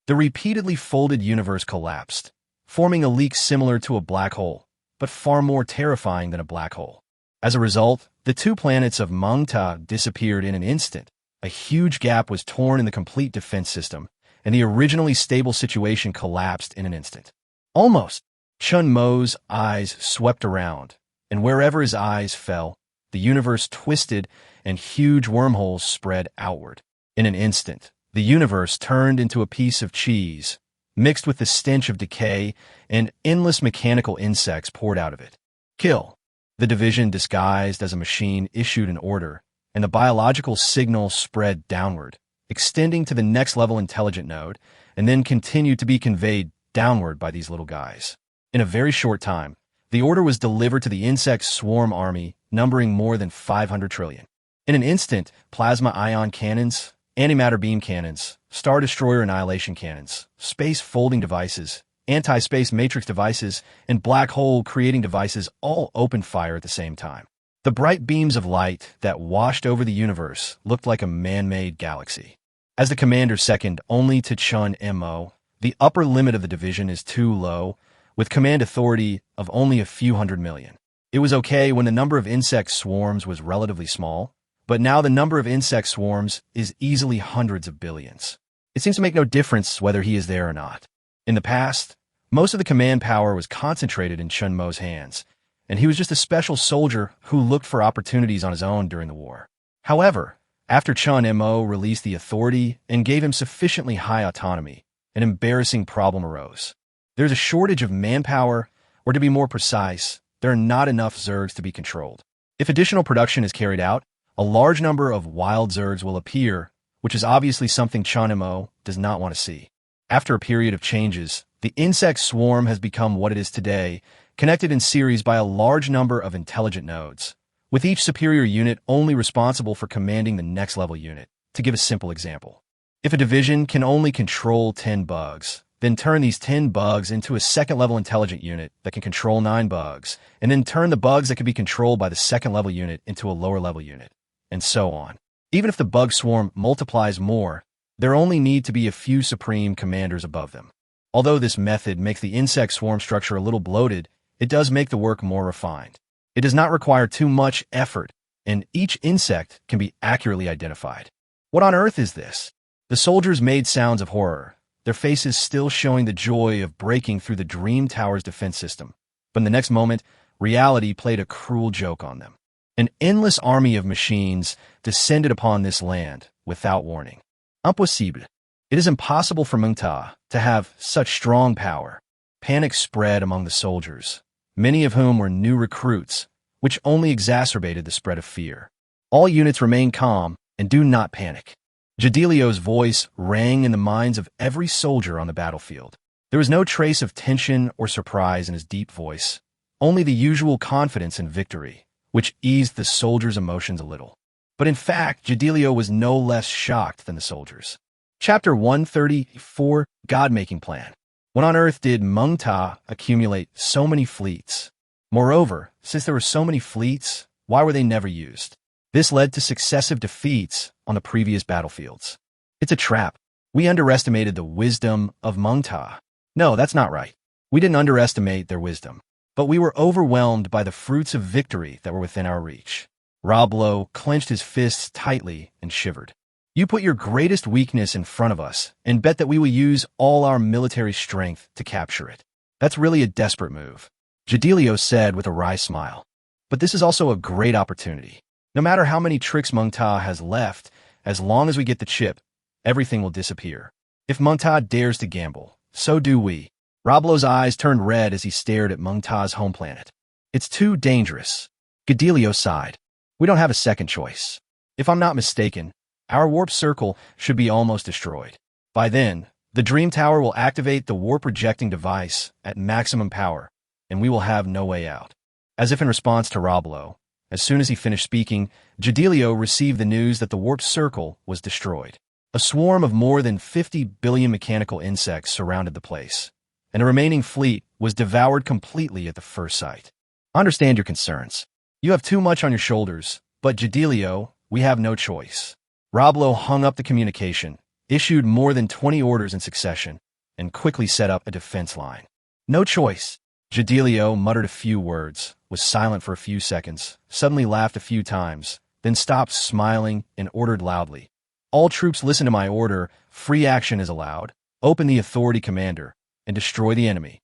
The repeatedly folded universe collapsed, forming a leak similar to a black hole, but far more terrifying than a black hole. As a result, the two planets of Meng Ta disappeared in an instant. A huge gap was torn in the complete defense system, and the originally stable situation collapsed in an instant. Almost. Chun Mo's eyes swept around, and wherever his eyes fell, the universe twisted and huge wormholes spread outward. In an instant, the universe turned into a piece of cheese, mixed with the stench of decay, and endless mechanical insects poured out of it. Kill. The division disguised as a machine issued an order, and the biological signal spread downward, extending to the next level intelligent node, and then continued to be conveyed downward by these little guys. In a very short time, the order was delivered to the insect swarm army, numbering more than 500 trillion. In an instant, plasma ion cannons, antimatter beam cannons, Star Destroyer annihilation cannons, space folding devices, anti-space matrix devices, and black hole creating devices all opened fire at the same time. The bright beams of light that washed over the universe looked like a man-made galaxy. As the commander second only to Chun Mo, the upper limit of the division is too low, with command authority of only a few hundred million. It was okay when the number of insect swarms was relatively small, but now the number of insect swarms is easily hundreds of billions. It seems to make no difference whether he is there or not. In the past, most of the command power was concentrated in Chun Mo's hands, and he was just a special soldier who looked for opportunities on his own during the war. However, after Chun Mo released the authority and gave him sufficiently high autonomy, an embarrassing problem arose. There's a shortage of manpower, or to be more precise, there are not enough Zergs to be controlled. If additional production is carried out, a large number of wild Zergs will appear, which is obviously something Chun Mo does not want to see. After a period of changes, the insect swarm has become what it is today, connected in series by a large number of intelligent nodes, with each superior unit only responsible for commanding the next level unit. To give a simple example, if a division can only control 10 bugs, then turn these 10 bugs into a second-level intelligent unit that can control 9 bugs, and then turn the bugs that can be controlled by the second-level unit into a lower-level unit, and so on. Even if the bug swarm multiplies more, there only need to be a few supreme commanders above them. Although this method makes the insect swarm structure a little bloated, it does make the work more refined. It does not require too much effort, and each insect can be accurately identified. What on earth is this? The soldiers made sounds of horror, their faces still showing the joy of breaking through the Dream Tower's defense system. But in the next moment, reality played a cruel joke on them. An endless army of machines descended upon this land without warning. Impossible. It is impossible for Meng Ta to have such strong power. Panic spread among the soldiers, many of whom were new recruits, which only exacerbated the spread of fear. All units remain calm and do not panic. Jadilio's voice rang in the minds of every soldier on the battlefield. There was no trace of tension or surprise in his deep voice, only the usual confidence in victory, which eased the soldiers' emotions a little. But in fact, Jadilio was no less shocked than the soldiers. Chapter 134, God-Making Plan. When on Earth did Meng Ta accumulate so many fleets? Moreover, since there were so many fleets, why were they never used? This led to successive defeats on the previous battlefields. It's a trap. We underestimated the wisdom of Meng Ta. No, that's not right. We didn't underestimate their wisdom, but we were overwhelmed by the fruits of victory that were within our reach. Roblo clenched his fists tightly and shivered. You put your greatest weakness in front of us and bet that we will use all our military strength to capture it. That's really a desperate move, Jadilio said with a wry smile. But this is also a great opportunity. No matter how many tricks Meng Ta has left, as long as we get the chip, everything will disappear. If Meng Ta dares to gamble, so do we. Roblo's eyes turned red as he stared at Meng Ta's home planet. It's too dangerous. Jadilio sighed. We don't have a second choice. If I'm not mistaken, our warp circle should be almost destroyed. By then, the Dream Tower will activate the warp projecting device at maximum power, and we will have no way out. As if in response to Roblo, as soon as he finished speaking, Jadilio received the news that the warp circle was destroyed. A swarm of more than 50 billion mechanical insects surrounded the place, and the remaining fleet was devoured completely at the first sight. I understand your concerns. You have too much on your shoulders, but Jadilio, we have no choice. Roblo hung up the communication, issued more than 20 orders in succession, and quickly set up a defense line. No choice. Jadilio muttered a few words, was silent for a few seconds, suddenly laughed a few times, then stopped smiling and ordered loudly. All troops listen to my order, free action is allowed, open the authority commander, and destroy the enemy.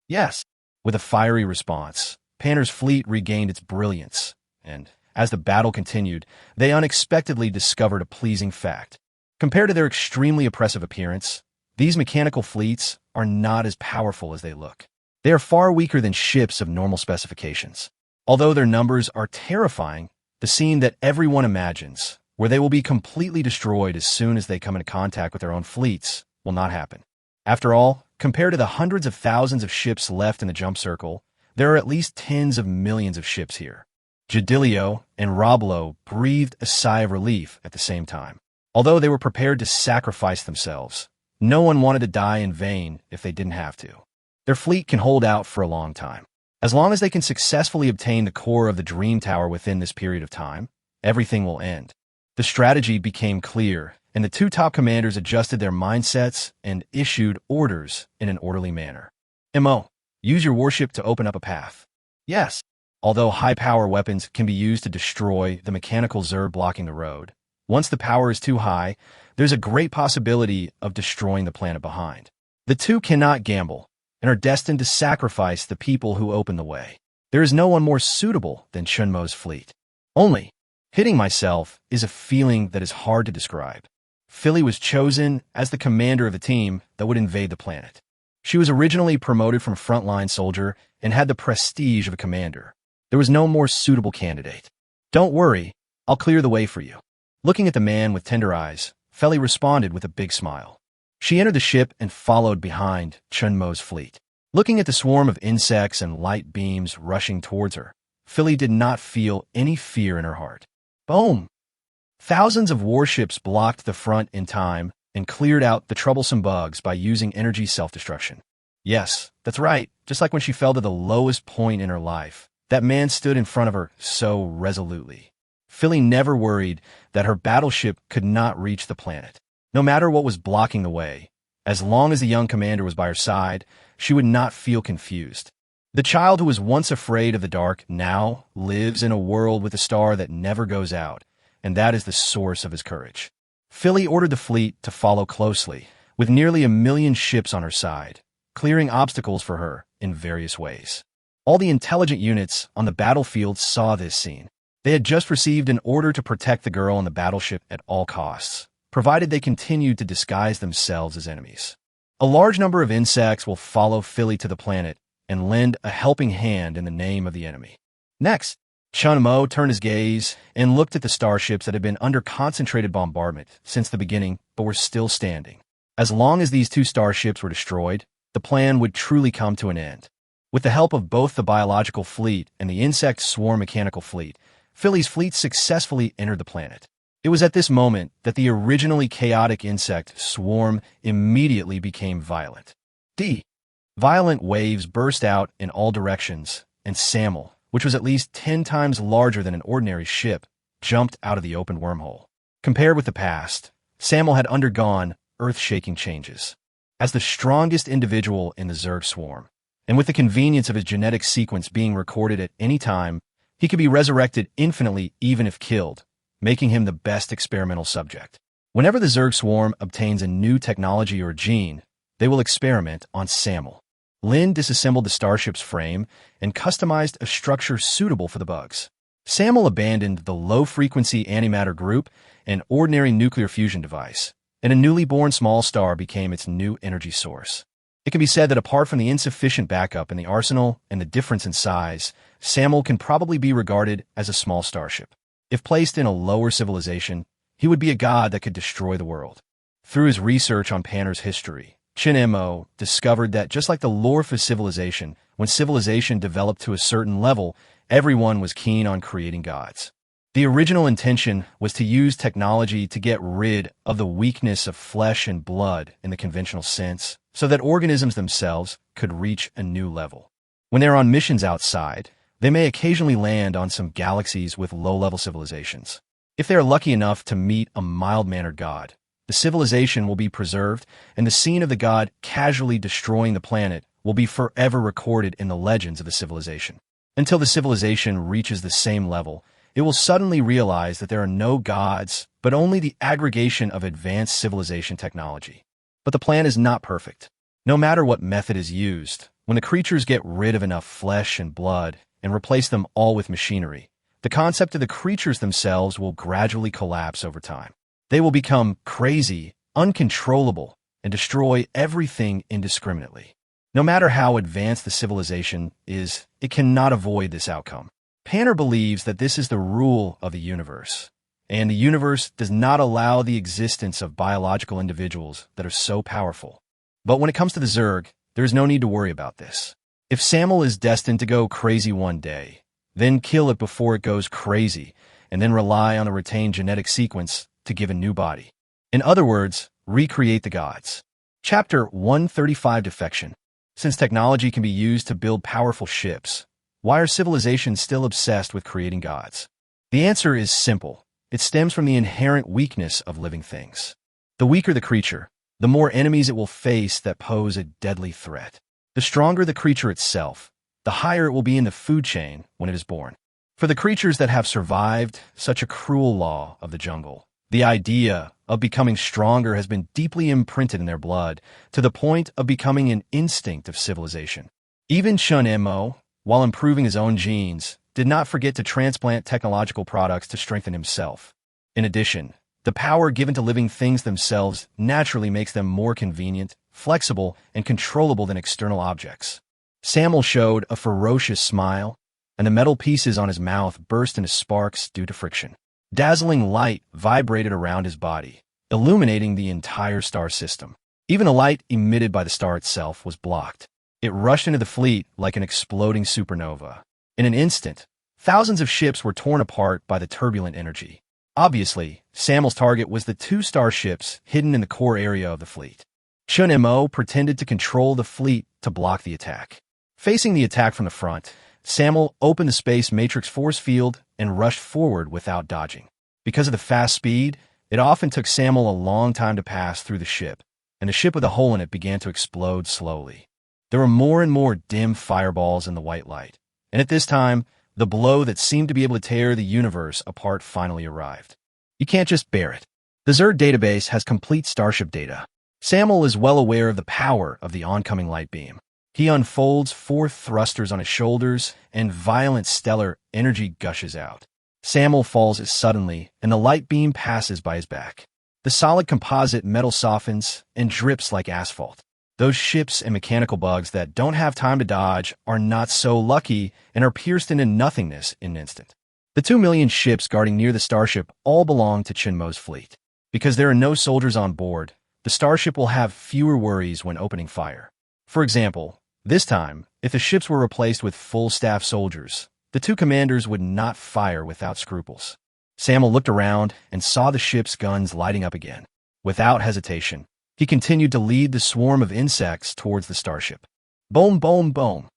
Yes. With a fiery response, Panner's fleet regained its brilliance, and as the battle continued, they unexpectedly discovered a pleasing fact. Compared to their extremely oppressive appearance, these mechanical fleets are not as powerful as they look. They are far weaker than ships of normal specifications. Although their numbers are terrifying, the scene that everyone imagines, where they will be completely destroyed as soon as they come into contact with their own fleets, will not happen. After all, compared to the hundreds of thousands of ships left in the jump circle, there are at least tens of millions of ships here. Jadilio and Roblo breathed a sigh of relief at the same time. Although they were prepared to sacrifice themselves, no one wanted to die in vain if they didn't have to. Their fleet can hold out for a long time. As long as they can successfully obtain the core of the Dream Tower within this period of time, everything will end. The strategy became clear, and the two top commanders adjusted their mindsets and issued orders in an orderly manner. Mo, use your warship to open up a path. Yes. Although high-power weapons can be used to destroy the mechanical Zerg blocking the road, once the power is too high, there's a great possibility of destroying the planet behind. The two cannot gamble and are destined to sacrifice the people who open the way. There is no one more suitable than Chun Mo's fleet. Only, hitting myself is a feeling that is hard to describe. Philly was chosen as the commander of the team that would invade the planet. She was originally promoted from frontline soldier and had the prestige of a commander. There was no more suitable candidate. Don't worry, I'll clear the way for you. Looking at the man with tender eyes, Philly responded with a big smile. She entered the ship and followed behind Chun Mo's fleet. Looking at the swarm of insects and light beams rushing towards her, Philly did not feel any fear in her heart. Boom! Thousands of warships blocked the front in time and cleared out the troublesome bugs by using energy self-destruction. Yes, that's right, just like when she fell to the lowest point in her life. That man stood in front of her so resolutely. Philly never worried that her battleship could not reach the planet. No matter what was blocking the way, as long as the young commander was by her side, she would not feel confused. The child who was once afraid of the dark now lives in a world with a star that never goes out, and that is the source of his courage. Philly ordered the fleet to follow closely, with nearly 1 million ships on her side, clearing obstacles for her in various ways. All the intelligent units on the battlefield saw this scene. They had just received an order to protect the girl on the battleship at all costs, provided they continued to disguise themselves as enemies. A large number of insects will follow Philly to the planet and lend a helping hand in the name of the enemy. Next, Chun Mo turned his gaze and looked at the starships that had been under concentrated bombardment since the beginning but were still standing. As long as these two starships were destroyed, the plan would truly come to an end. With the help of both the biological fleet and the insect swarm mechanical fleet, Philly's fleet successfully entered the planet. It was at this moment that the originally chaotic insect swarm immediately became violent. Violent waves burst out in all directions, and Samuel, which was at least 10 times larger than an ordinary ship, jumped out of the open wormhole. Compared with the past, Samuel had undergone earth-shaking changes. As the strongest individual in the Zerg swarm, and with the convenience of his genetic sequence being recorded at any time, he could be resurrected infinitely even if killed, making him the best experimental subject. Whenever the Zerg swarm obtains a new technology or gene, they will experiment on Samuel. Lin disassembled the starship's frame and customized a structure suitable for the bugs. Samuel abandoned the low-frequency antimatter group and ordinary nuclear fusion device, and a newly born small star became its new energy source. It can be said that apart from the insufficient backup in the arsenal and the difference in size, Samuel can probably be regarded as a small starship. If placed in a lower civilization, he would be a god that could destroy the world. Through his research on Panner's history, Chun Mo discovered that just like the lore of civilization, when civilization developed to a certain level, everyone was keen on creating gods. The original intention was to use technology to get rid of the weakness of flesh and blood in the conventional sense, so that organisms themselves could reach a new level. When they're on missions outside, they may occasionally land on some galaxies with low-level civilizations. If they are lucky enough to meet a mild-mannered god, the civilization will be preserved, and the scene of the god casually destroying the planet will be forever recorded in the legends of the civilization. Until the civilization reaches the same level, it will suddenly realize that there are no gods, but only the aggregation of advanced civilization technology. But the plan is not perfect. No matter what method is used, when the creatures get rid of enough flesh and blood and replace them all with machinery, the concept of the creatures themselves will gradually collapse over time. They will become crazy, uncontrollable, and destroy everything indiscriminately. No matter how advanced the civilization is, it cannot avoid this outcome. Panner believes that this is the rule of the universe, and the universe does not allow the existence of biological individuals that are so powerful. But when it comes to the Zerg, there is no need to worry about this. If Samuel is destined to go crazy one day, then kill it before it goes crazy, and then rely on the retained genetic sequence to give a new body. In other words, recreate the gods. Chapter 135 Defection. Since technology can be used to build powerful ships, why are civilizations still obsessed with creating gods? The answer is simple. It stems from the inherent weakness of living things. The weaker the creature, the more enemies it will face that pose a deadly threat. The stronger the creature itself, the higher it will be in the food chain when it is born. For the creatures that have survived such a cruel law of the jungle, the idea of becoming stronger has been deeply imprinted in their blood, to the point of becoming an instinct of civilization. Even Chun Mo, while improving his own genes, did not forget to transplant technological products to strengthen himself. In addition, the power given to living things themselves naturally makes them more convenient, flexible, and controllable than external objects. Samuel showed a ferocious smile, and the metal pieces on his mouth burst into sparks due to friction. Dazzling light vibrated around his body, illuminating the entire star system. Even the light emitted by the star itself was blocked. It rushed into the fleet like an exploding supernova. In an instant, thousands of ships were torn apart by the turbulent energy. Obviously, Samuel's target was the two starships hidden in the core area of the fleet. Chun Mo pretended to control the fleet to block the attack. Facing the attack from the front, Samuel opened the space matrix force field and rushed forward without dodging. Because of the fast speed, it often took Samuel a long time to pass through the ship, and the ship with a hole in it began to explode slowly. There were more and more dim fireballs in the white light, and at this time, the blow that seemed to be able to tear the universe apart finally arrived. You can't just bear it. The Zerg database has complete starship data. Samuel is well aware of the power of the oncoming light beam. He unfolds 4 thrusters on his shoulders, and violent stellar energy gushes out. Samuel falls suddenly, and the light beam passes by his back. The solid composite metal softens and drips like asphalt. Those ships and mechanical bugs that don't have time to dodge are not so lucky and are pierced into nothingness in an instant. The 2 million ships guarding near the starship all belong to Chun Mo's fleet. Because there are no soldiers on board, the starship will have fewer worries when opening fire. For example, this time, if the ships were replaced with full staff soldiers, the 2 commanders would not fire without scruples. Samuel looked around and saw the ship's guns lighting up again. Without hesitation, he continued to lead the swarm of insects towards the starship. Boom, boom, boom.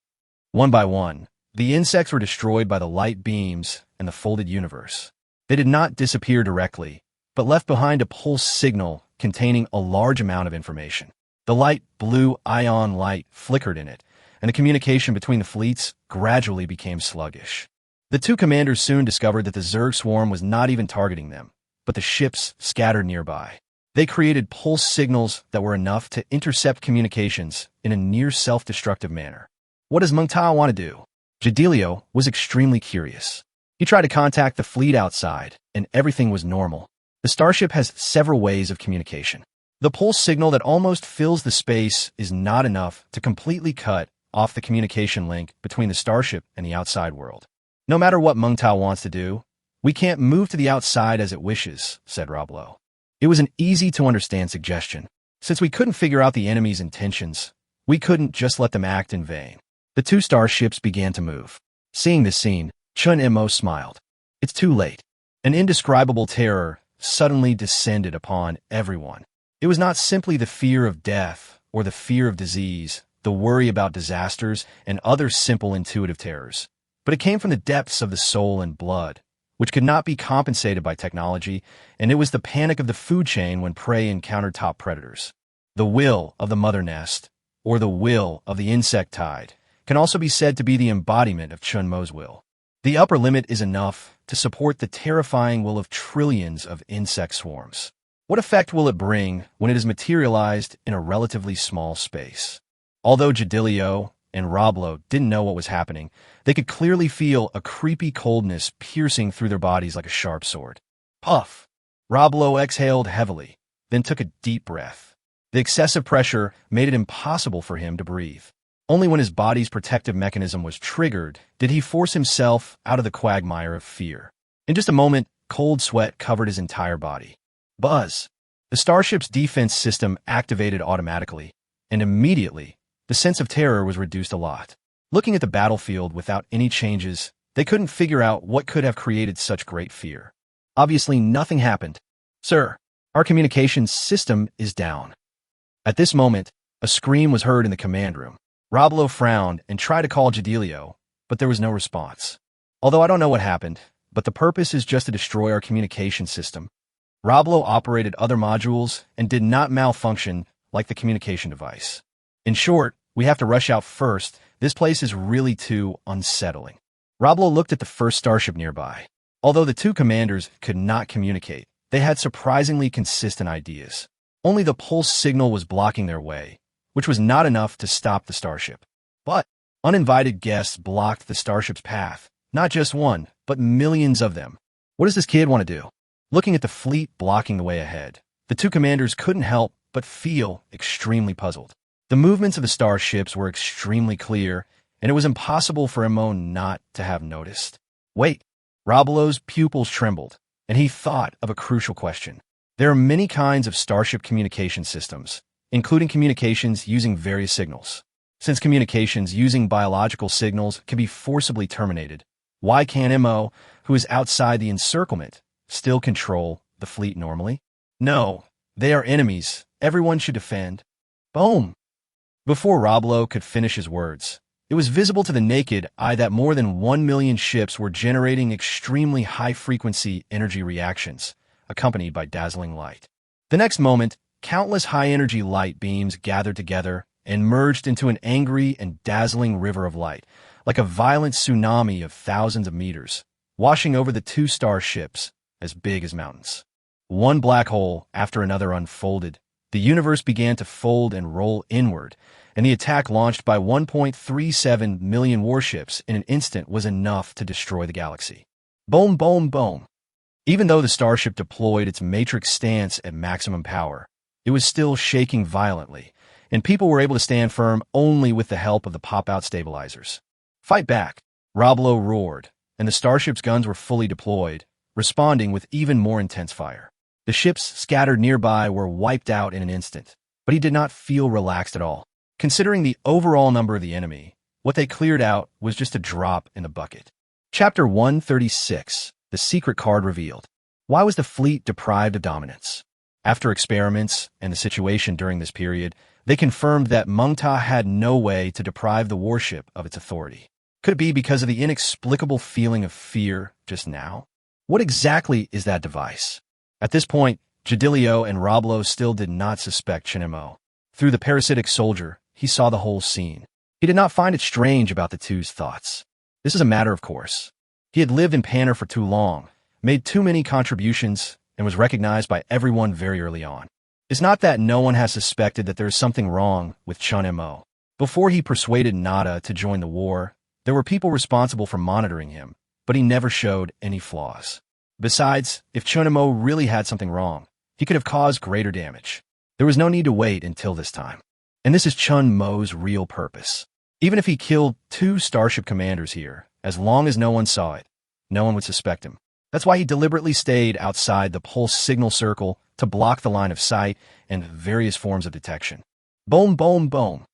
One by one, the insects were destroyed by the light beams and the folded universe. They did not disappear directly, but left behind a pulse signal containing a large amount of information. The light blue ion light flickered in it, and the communication between the fleets gradually became sluggish. The 2 commanders soon discovered that the Zerg swarm was not even targeting them, but the ships scattered nearby. They created pulse signals that were enough to intercept communications in a near self-destructive manner. What does Meng Tao want to do? Jadilio was extremely curious. He tried to contact the fleet outside, and everything was normal. The starship has several ways of communication. The pulse signal that almost fills the space is not enough to completely cut off the communication link between the starship and the outside world. No matter what Meng Tao wants to do, we can't move to the outside as it wishes, said Roblo. It was an easy-to-understand suggestion. Since we couldn't figure out the enemy's intentions, we couldn't just let them act in vain. The 2 starships began to move. Seeing this scene, Chun Mo smiled. It's too late. An indescribable terror suddenly descended upon everyone. It was not simply the fear of death or the fear of disease, the worry about disasters, and other simple intuitive terrors, but it came from the depths of the soul and blood, which could not be compensated by technology, and it was the panic of the food chain when prey encountered top predators. The will of the mother nest, or the will of the insect tide, can also be said to be the embodiment of Chun Mo's will. The upper limit is enough to support the terrifying will of trillions of insect swarms. What effect will it bring when it is materialized in a relatively small space? Although Jadilio and Roblo didn't know what was happening, they could clearly feel a creepy coldness piercing through their bodies like a sharp sword. Puff! Roblo exhaled heavily, then took a deep breath. The excessive pressure made it impossible for him to breathe. Only when his body's protective mechanism was triggered did he force himself out of the quagmire of fear. In just a moment, cold sweat covered his entire body. Buzz! The starship's defense system activated automatically, and immediately, the sense of terror was reduced a lot. Looking at the battlefield without any changes, they couldn't figure out what could have created such great fear. Obviously, nothing happened. Sir, Our communications system is down. At this moment, a scream was heard in the command room. Roblo frowned and tried to call Jadilio, but there was no response. Although I don't know what happened, but the purpose is just to destroy our communication system. Roblo operated other modules and did not malfunction like the communication device. In short, we have to rush out first. This place is really too unsettling. Roblo looked at the first starship nearby. Although the two commanders could not communicate, they had surprisingly consistent ideas. Only the pulse signal was blocking their way, which was not enough to stop the starship. But uninvited guests blocked the starship's path. Not just one, but millions of them. What does this kid want to do? Looking at the fleet blocking the way ahead, the two commanders couldn't help but feel extremely puzzled. The movements of the starships were extremely clear, and it was impossible for Mo not to have noticed. Wait, Roblo's pupils trembled, and he thought of a crucial question. There are many kinds of starship communication systems, including communications using various signals. Since communications using biological signals can be forcibly terminated, why can't Mo, who is outside the encirclement, still control the fleet normally? No, they are enemies. Everyone should defend. Boom! Before Roblo could finish his words, it was visible to the naked eye that more than 1 million ships were generating extremely high-frequency energy reactions, accompanied by dazzling light. The next moment, countless high-energy light beams gathered together and merged into an angry and dazzling river of light, like a violent tsunami of thousands of meters, washing over the two starships as big as mountains. One black hole after another unfolded. The universe began to fold and roll inward, and the attack launched by 1.37 million warships in an instant was enough to destroy the galaxy. Boom, boom, boom. Even though the starship deployed its matrix stance at maximum power, it was still shaking violently, and people were able to stand firm only with the help of the pop-out stabilizers. Fight back! Roblo roared, and the starship's guns were fully deployed, responding with even more intense fire. The ships scattered nearby were wiped out in an instant, but he did not feel relaxed at all. Considering the overall number of the enemy, what they cleared out was just a drop in the bucket. Chapter 136, The Secret Card Revealed. Why was the fleet deprived of dominance? After experiments and the situation during this period, they confirmed that Mengta had no way to deprive the warship of its authority. Could it be because of the inexplicable feeling of fear just now? What exactly is that device? At this point, Jadilio and Roblo still did not suspect Chun Mo. Through the parasitic soldier, he saw the whole scene. He did not find it strange about the two's thoughts. This is a matter of course. He had lived in Panner for too long, made too many contributions, and was recognized by everyone very early on. It's not that no one has suspected that there is something wrong with Chun Mo. Before he persuaded Nada to join the war, there were people responsible for monitoring him, but he never showed any flaws. Besides, if Chun Mo really had something wrong, he could have caused greater damage. There was no need to wait until this time. And this is Chun Mo's real purpose. Even if he killed 2 starship commanders here, as long as no one saw it, no one would suspect him. That's why he deliberately stayed outside the pulse signal circle to block the line of sight and various forms of detection. Boom, boom, boom.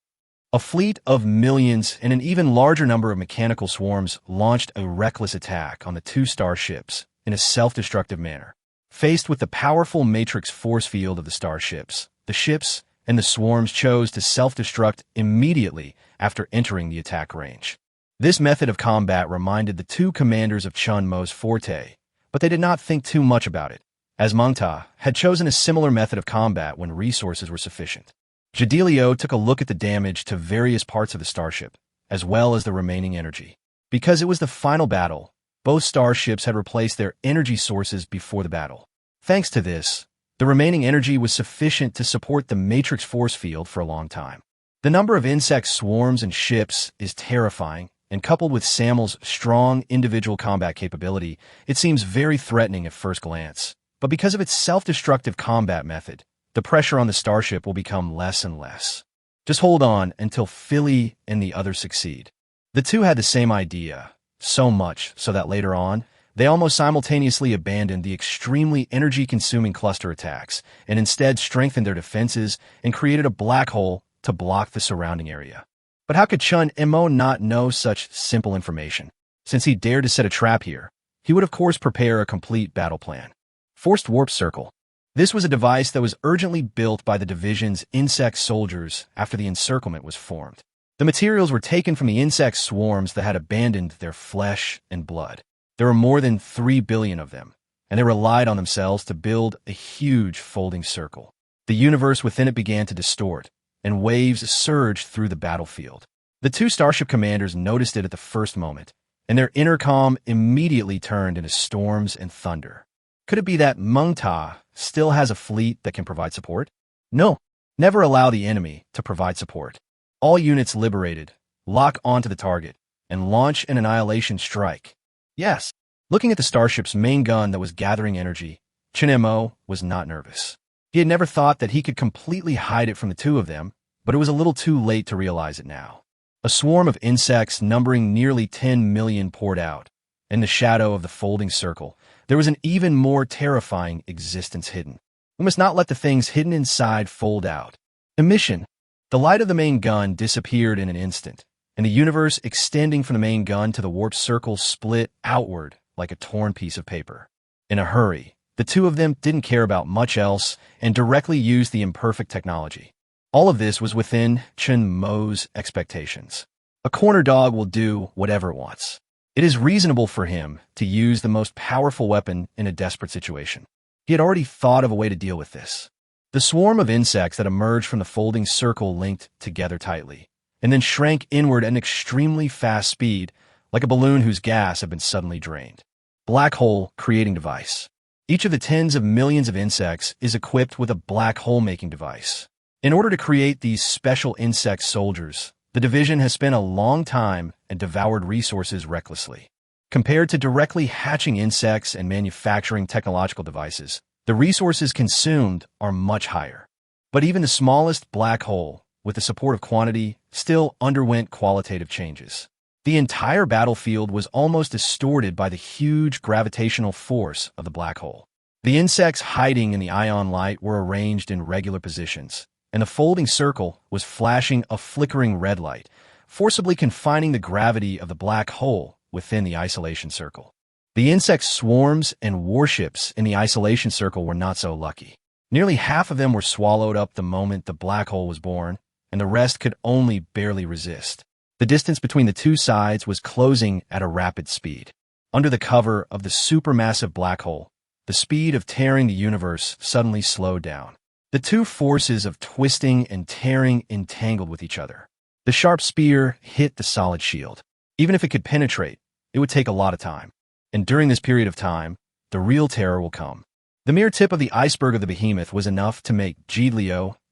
A fleet of millions and an even larger number of mechanical swarms launched a reckless attack on the 2 starships in a self-destructive manner. Faced with the powerful matrix force field of the starships, the ships and the swarms chose to self-destruct immediately after entering the attack range. This method of combat reminded the 2 commanders of Chun Mo's forte, but they did not think too much about it, as Mengta had chosen a similar method of combat when resources were sufficient. Jadilio took a look at the damage to various parts of the starship, as well as the remaining energy. Because it was the final battle, both starships had replaced their energy sources before the battle. Thanks to this, the remaining energy was sufficient to support the matrix force field for a long time. The number of insect swarms and ships is terrifying, and coupled with Samuel's strong individual combat capability, it seems very threatening at first glance. But because of its self-destructive combat method, the pressure on the starship will become less and less. Just hold on until Philly and the others succeed. The 2 had the same idea, so much so that later on, they almost simultaneously abandoned the extremely energy-consuming cluster attacks and instead strengthened their defenses and created a black hole to block the surrounding area. But how could Chun Mo not know such simple information? Since he dared to set a trap here, he would of course prepare a complete battle plan. Forced warp circle. This was a device that was urgently built by the division's insect soldiers after the encirclement was formed. The materials were taken from the insect swarms that had abandoned their flesh and blood. There were more than 3 billion of them, and they relied on themselves to build a huge folding circle. The universe within it began to distort, and waves surged through the battlefield. The two starship commanders noticed it at the first moment, and their intercom immediately turned into storms and thunder. Could it be that Meng Ta still has a fleet that can provide support? No. Never allow the enemy to provide support. All units liberated, lock onto the target, and launch an annihilation strike. Yes. Looking at the starship's main gun that was gathering energy, Chun Mo was not nervous. He had never thought that he could completely hide it from the two of them, but it was a little too late to realize it now. A swarm of insects numbering nearly 10 million poured out. In the shadow of the folding circle, there was an even more terrifying existence hidden. We must not let the things hidden inside fold out. Emission. The light of the main gun disappeared in an instant, and the universe extending from the main gun to the warped circle split outward like a torn piece of paper. In a hurry, the two of them didn't care about much else and directly used the imperfect technology. All of this was within Chun Mo's expectations. A corner dog will do whatever it wants. It is reasonable for him to use the most powerful weapon in a desperate situation. He had already thought of a way to deal with this. The swarm of insects that emerged from the folding circle linked together tightly, and then shrank inward at an extremely fast speed, like a balloon whose gas had been suddenly drained. Black hole creating device. Each of the tens of millions of insects is equipped with a black hole-making device. In order to create these special insect soldiers, the division has spent a long time and devoured resources recklessly. Compared to directly hatching insects and manufacturing technological devices, the resources consumed are much higher. But even the smallest black hole, with the support of quantity, still underwent qualitative changes. The entire battlefield was almost distorted by the huge gravitational force of the black hole. The insects hiding in the ion light were arranged in regular positions, and the folding circle was flashing a flickering red light, forcibly confining the gravity of the black hole within the isolation circle. The insect swarms and warships in the isolation circle were not so lucky. Nearly half of them were swallowed up the moment the black hole was born, and the rest could only barely resist. The distance between the two sides was closing at a rapid speed. Under the cover of the supermassive black hole, the speed of tearing the universe suddenly slowed down. The two forces of twisting and tearing entangled with each other. The sharp spear hit the solid shield. Even if it could penetrate, it would take a lot of time. And during this period of time, the real terror will come. The mere tip of the iceberg of the behemoth was enough to make Ji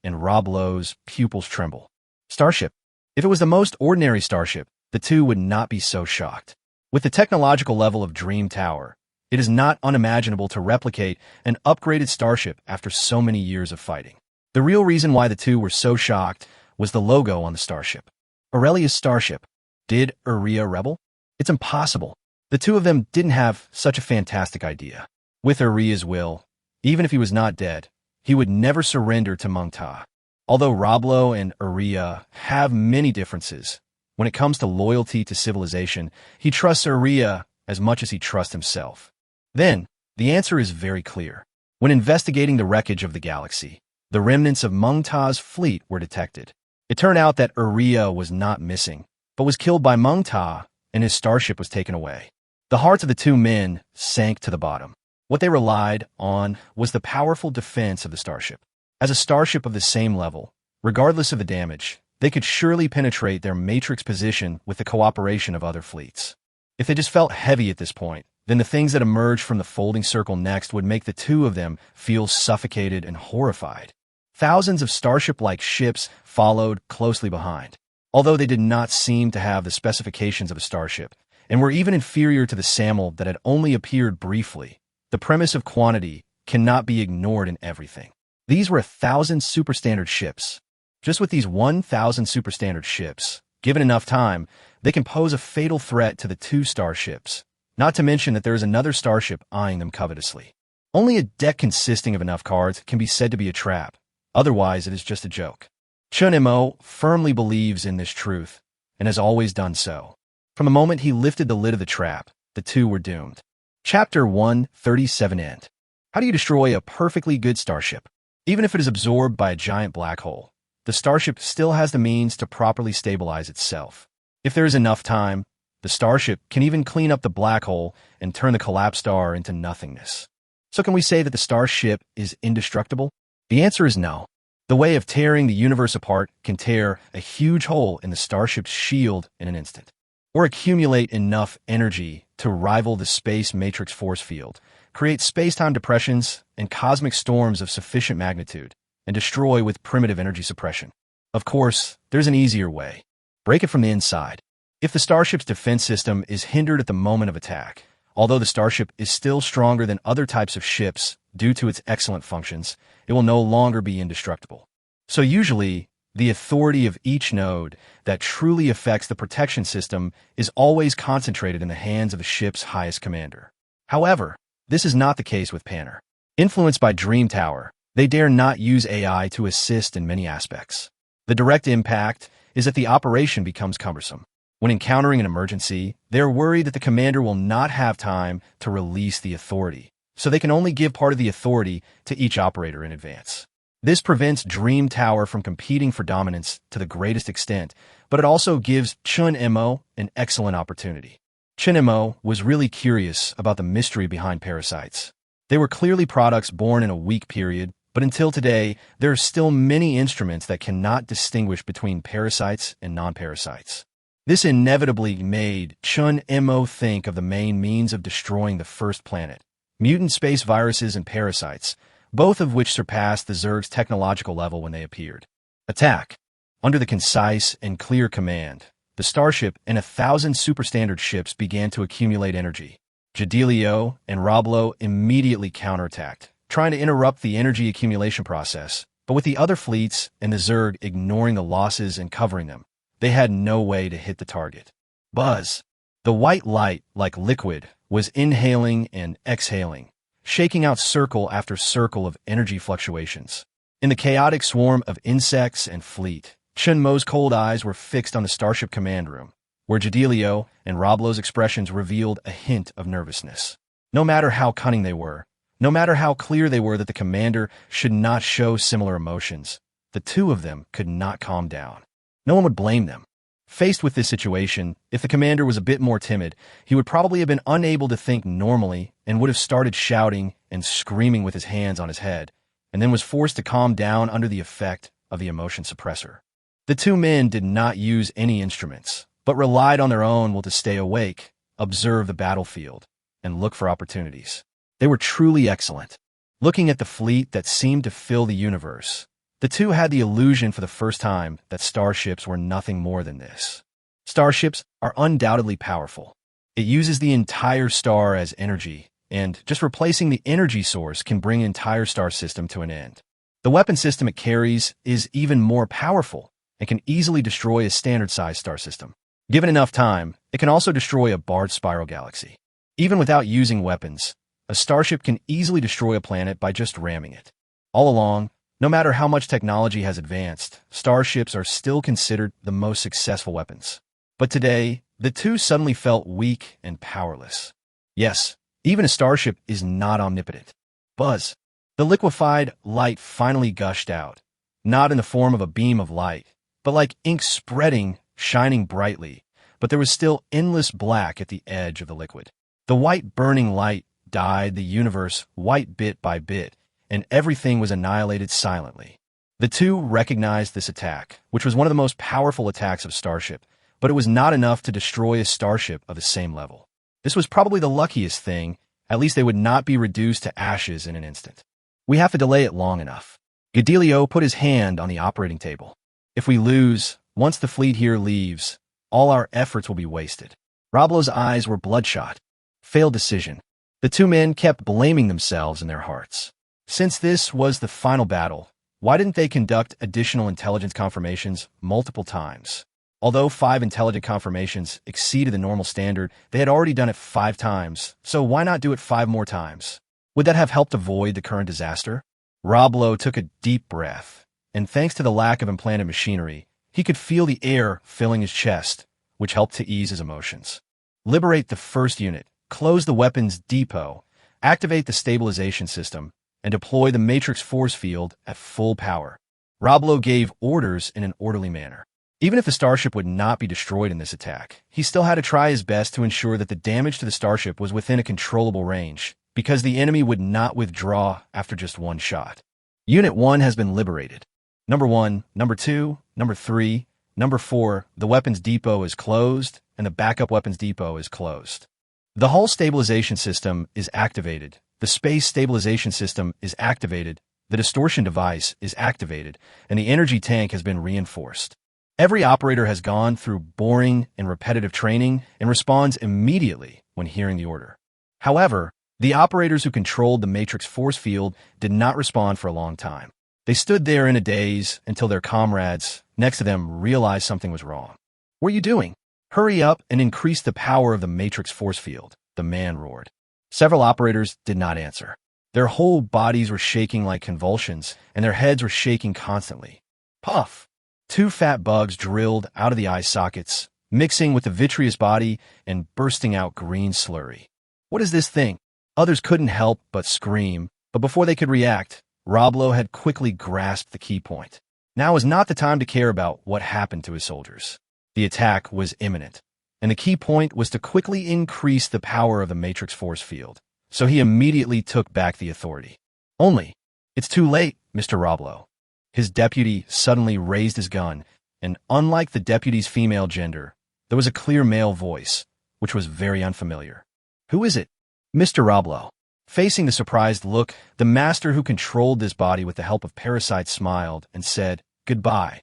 and Rob Lowe's pupils tremble. Starship. If it was the most ordinary starship, the two would not be so shocked. With the technological level of Dream Tower, it is not unimaginable to replicate an upgraded starship after so many years of fighting. The real reason why the two were so shocked was the logo on the starship. Aurelia's starship. Did Aurelia rebel? It's impossible. The two of them didn't have such a fantastic idea. With Aurelia's will, even if he was not dead, he would never surrender to Meng Ta. Although Roblo and Aurelia have many differences, when it comes to loyalty to civilization, he trusts Aurelia as much as he trusts himself. Then, the answer is very clear. When investigating the wreckage of the galaxy, the remnants of Meng Ta's fleet were detected. It turned out that Aurelia was not missing, but was killed by Meng Ta, and his starship was taken away. The hearts of the two men sank to the bottom. What they relied on was the powerful defense of the starship. As a starship of the same level, regardless of the damage, they could surely penetrate their matrix position with the cooperation of other fleets. If they just felt heavy at this point, then the things that emerged from the folding circle next would make the two of them feel suffocated and horrified. Thousands of starship-like ships followed closely behind. Although they did not seem to have the specifications of a starship, and were even inferior to the SAML that had only appeared briefly, the premise of quantity cannot be ignored in everything. These were 1,000 superstandard ships. Just with these 1,000 superstandard ships, given enough time, they can pose a fatal threat to the two starships, not to mention that there is another starship eyeing them covetously. Only a deck consisting of enough cards can be said to be a trap, otherwise it is just a joke. Chun Mo firmly believes in this truth, and has always done so. From the moment he lifted the lid of the trap, the two were doomed. Chapter 137 End. How do you destroy a perfectly good starship? Even if it is absorbed by a giant black hole, the starship still has the means to properly stabilize itself. If there is enough time, the starship can even clean up the black hole and turn the collapsed star into nothingness. So can we say that the starship is indestructible? The answer is no. The way of tearing the universe apart can tear a huge hole in the starship's shield in an instant, or accumulate enough energy to rival the space matrix force field, create space-time depressions and cosmic storms of sufficient magnitude, and destroy with primitive energy suppression. Of course, there's an easier way. Break it from the inside. If the starship's defense system is hindered at the moment of attack, although the starship is still stronger than other types of ships due to its excellent functions, it will no longer be indestructible. So usually, the authority of each node that truly affects the protection system is always concentrated in the hands of the ship's highest commander. However, this is not the case with Panner. Influenced by Dream Tower, they dare not use AI to assist in many aspects. The direct impact is that the operation becomes cumbersome. When encountering an emergency, they are worried that the commander will not have time to release the authority, so they can only give part of the authority to each operator in advance. This prevents Dream Tower from competing for dominance to the greatest extent, but it also gives Chun Mo an excellent opportunity. Chun Mo was really curious about the mystery behind parasites. They were clearly products born in a weak period, but until today, there are still many instruments that cannot distinguish between parasites and non-parasites. This inevitably made Chun Mo think of the main means of destroying the first planet, mutant space viruses and parasites, both of which surpassed the Zerg's technological level when they appeared. Attack. Under the concise and clear command, the starship and 1,000 superstandard ships began to accumulate energy. Jadilio and Roblo immediately counterattacked, trying to interrupt the energy accumulation process, but with the other fleets and the Zerg ignoring the losses and covering them, they had no way to hit the target. Buzz. The white light, like liquid, was inhaling and exhaling, shaking out circle after circle of energy fluctuations. In the chaotic swarm of insects and fleet, Chun Mo's cold eyes were fixed on the starship command room, where Jadilio and Roblo's expressions revealed a hint of nervousness. No matter how cunning they were, no matter how clear they were that the commander should not show similar emotions, the two of them could not calm down. No one would blame them. Faced with this situation, if the commander was a bit more timid, he would probably have been unable to think normally and would have started shouting and screaming with his hands on his head, and then was forced to calm down under the effect of the emotion suppressor. The two men did not use any instruments, but relied on their own will to stay awake, observe the battlefield, and look for opportunities. They were truly excellent. Looking at the fleet that seemed to fill the universe, the two had the illusion for the first time that starships were nothing more than this. Starships are undoubtedly powerful. It uses the entire star as energy, and just replacing the energy source can bring an entire star system to an end. The weapon system it carries is even more powerful and can easily destroy a standard-sized star system. Given enough time, it can also destroy a barred spiral galaxy. Even without using weapons, a starship can easily destroy a planet by just ramming it. All along, no matter how much technology has advanced, starships are still considered the most successful weapons. But today, the two suddenly felt weak and powerless. Yes, even a starship is not omnipotent. Buzz. The liquefied light finally gushed out, not in the form of a beam of light, but like ink spreading, shining brightly, but there was still endless black at the edge of the liquid. The white burning light dyed the universe white bit by bit, and everything was annihilated silently. The two recognized this attack, which was one of the most powerful attacks of Starship, but it was not enough to destroy a starship of the same level. This was probably the luckiest thing, at least they would not be reduced to ashes in an instant. We have to delay it long enough. Gadilio put his hand on the operating table. If we lose, once the fleet here leaves, all our efforts will be wasted. Roblo's eyes were bloodshot. Failed decision. The two men kept blaming themselves in their hearts. Since this was the final battle, why didn't they conduct additional intelligence confirmations multiple times? Although 5 intelligent confirmations exceeded the normal standard, they had already done it 5 times, so why not do it 5 more times? Would that have helped avoid the current disaster? Roblo took a deep breath, and thanks to the lack of implanted machinery, he could feel the air filling his chest, which helped to ease his emotions. Liberate the first unit, close the weapons depot, activate the stabilization system, and deploy the matrix force field at full power. Roblo gave orders in an orderly manner. Even if the starship would not be destroyed in this attack, he still had to try his best to ensure that the damage to the starship was within a controllable range, because the enemy would not withdraw after just one shot. Unit 1 has been liberated. Number 1, Number 2, Number 3, Number 4, the weapons depot is closed, and the backup weapons depot is closed. The hull stabilization system is activated. The space stabilization system is activated. The distortion device is activated, and the energy tank has been reinforced. Every operator has gone through boring and repetitive training and responds immediately when hearing the order. However, the operators who controlled the matrix force field did not respond for a long time. They stood there in a daze until their comrades next to them realized something was wrong. "What are you doing? Hurry up and increase the power of the matrix force field," the man roared. Several operators did not answer. Their whole bodies were shaking like convulsions, and their heads were shaking constantly. Puff! 2 fat bugs drilled out of the eye sockets, mixing with the vitreous body and bursting out green slurry. "What is this thing?" Others couldn't help but scream, but before they could react, Roblo had quickly grasped the key point. Now was not the time to care about what happened to his soldiers. The attack was imminent, and the key point was to quickly increase the power of the matrix force field. So he immediately took back the authority. Only, "It's too late, Mr. Roblo." His deputy suddenly raised his gun, and unlike the deputy's female gender, there was a clear male voice, which was very unfamiliar. "Who is it?" "Mr. Roblo." Facing the surprised look, the master who controlled this body with the help of parasites smiled and said, "Goodbye."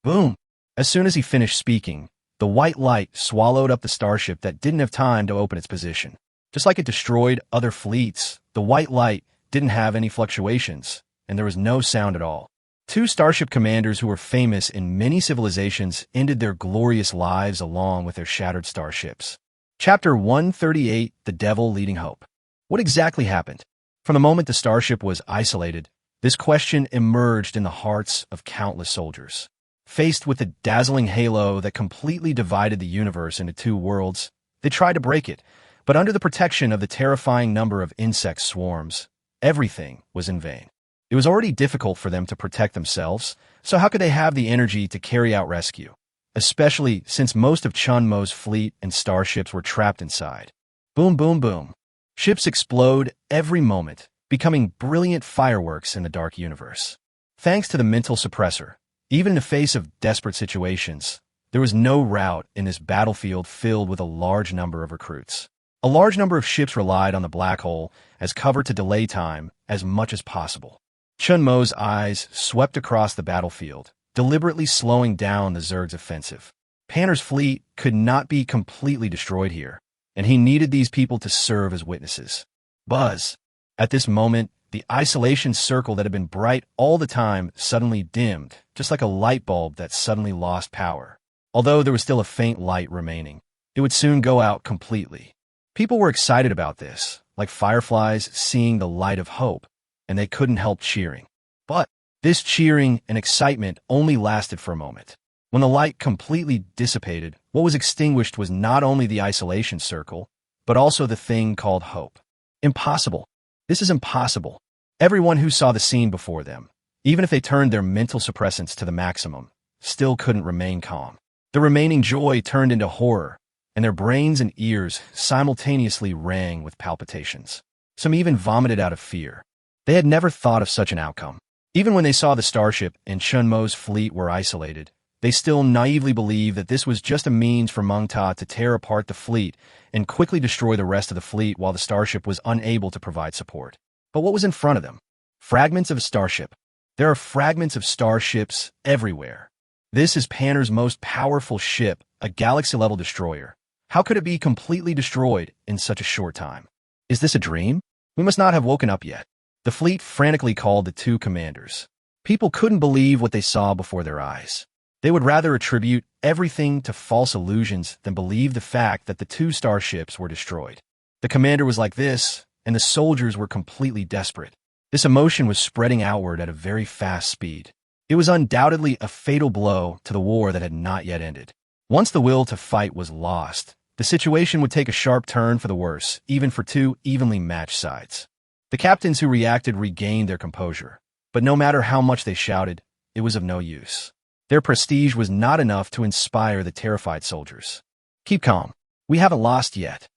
Boom! As soon as he finished speaking, the white light swallowed up the starship that didn't have time to open its position. Just like it destroyed other fleets, the white light didn't have any fluctuations, and there was no sound at all. 2 starship commanders who were famous in many civilizations ended their glorious lives along with their shattered starships. Chapter 138, The Devil Leading Hope. What exactly happened? From the moment the starship was isolated, this question emerged in the hearts of countless soldiers. Faced with the dazzling halo that completely divided the universe into 2 worlds, they tried to break it, but under the protection of the terrifying number of insect swarms, everything was in vain. It was already difficult for them to protect themselves, so how could they have the energy to carry out rescue? Especially since most of Chun Mo's fleet and starships were trapped inside. Boom, boom, boom. Ships explode every moment, becoming brilliant fireworks in the dark universe. Thanks to the mental suppressor, even in the face of desperate situations, there was no rout in this battlefield filled with a large number of recruits. A large number of ships relied on the black hole as cover to delay time as much as possible. Chun Mo's eyes swept across the battlefield, deliberately slowing down the Zerg's offensive. Panner's fleet could not be completely destroyed here, and he needed these people to serve as witnesses. Buzz! At this moment, the isolation circle that had been bright all the time suddenly dimmed, just like a light bulb that suddenly lost power. Although there was still a faint light remaining, it would soon go out completely. People were excited about this, like fireflies seeing the light of hope, and they couldn't help cheering. But this cheering and excitement only lasted for a moment. When the light completely dissipated, what was extinguished was not only the isolation circle, but also the thing called hope. Impossible. This is impossible. Everyone who saw the scene before them, even if they turned their mental suppressants to the maximum, still couldn't remain calm. The remaining joy turned into horror, and their brains and ears simultaneously rang with palpitations. Some even vomited out of fear. They had never thought of such an outcome. Even when they saw the starship and Chun Mo's fleet were isolated, they still naively believed that this was just a means for Meng Ta to tear apart the fleet and quickly destroy the rest of the fleet while the starship was unable to provide support. But what was in front of them? Fragments of a starship. There are fragments of starships everywhere. This is Panner's most powerful ship, a galaxy-level destroyer. How could it be completely destroyed in such a short time? Is this a dream? We must not have woken up yet. The fleet frantically called the 2 commanders. People couldn't believe what they saw before their eyes. They would rather attribute everything to false illusions than believe the fact that the 2 starships were destroyed. The commander was like this, and the soldiers were completely desperate. This emotion was spreading outward at a very fast speed. It was undoubtedly a fatal blow to the war that had not yet ended. Once the will to fight was lost, the situation would take a sharp turn for the worse, even for two evenly matched sides. The captains who reacted regained their composure, but no matter how much they shouted, it was of no use. Their prestige was not enough to inspire the terrified soldiers. Keep calm. We haven't lost yet.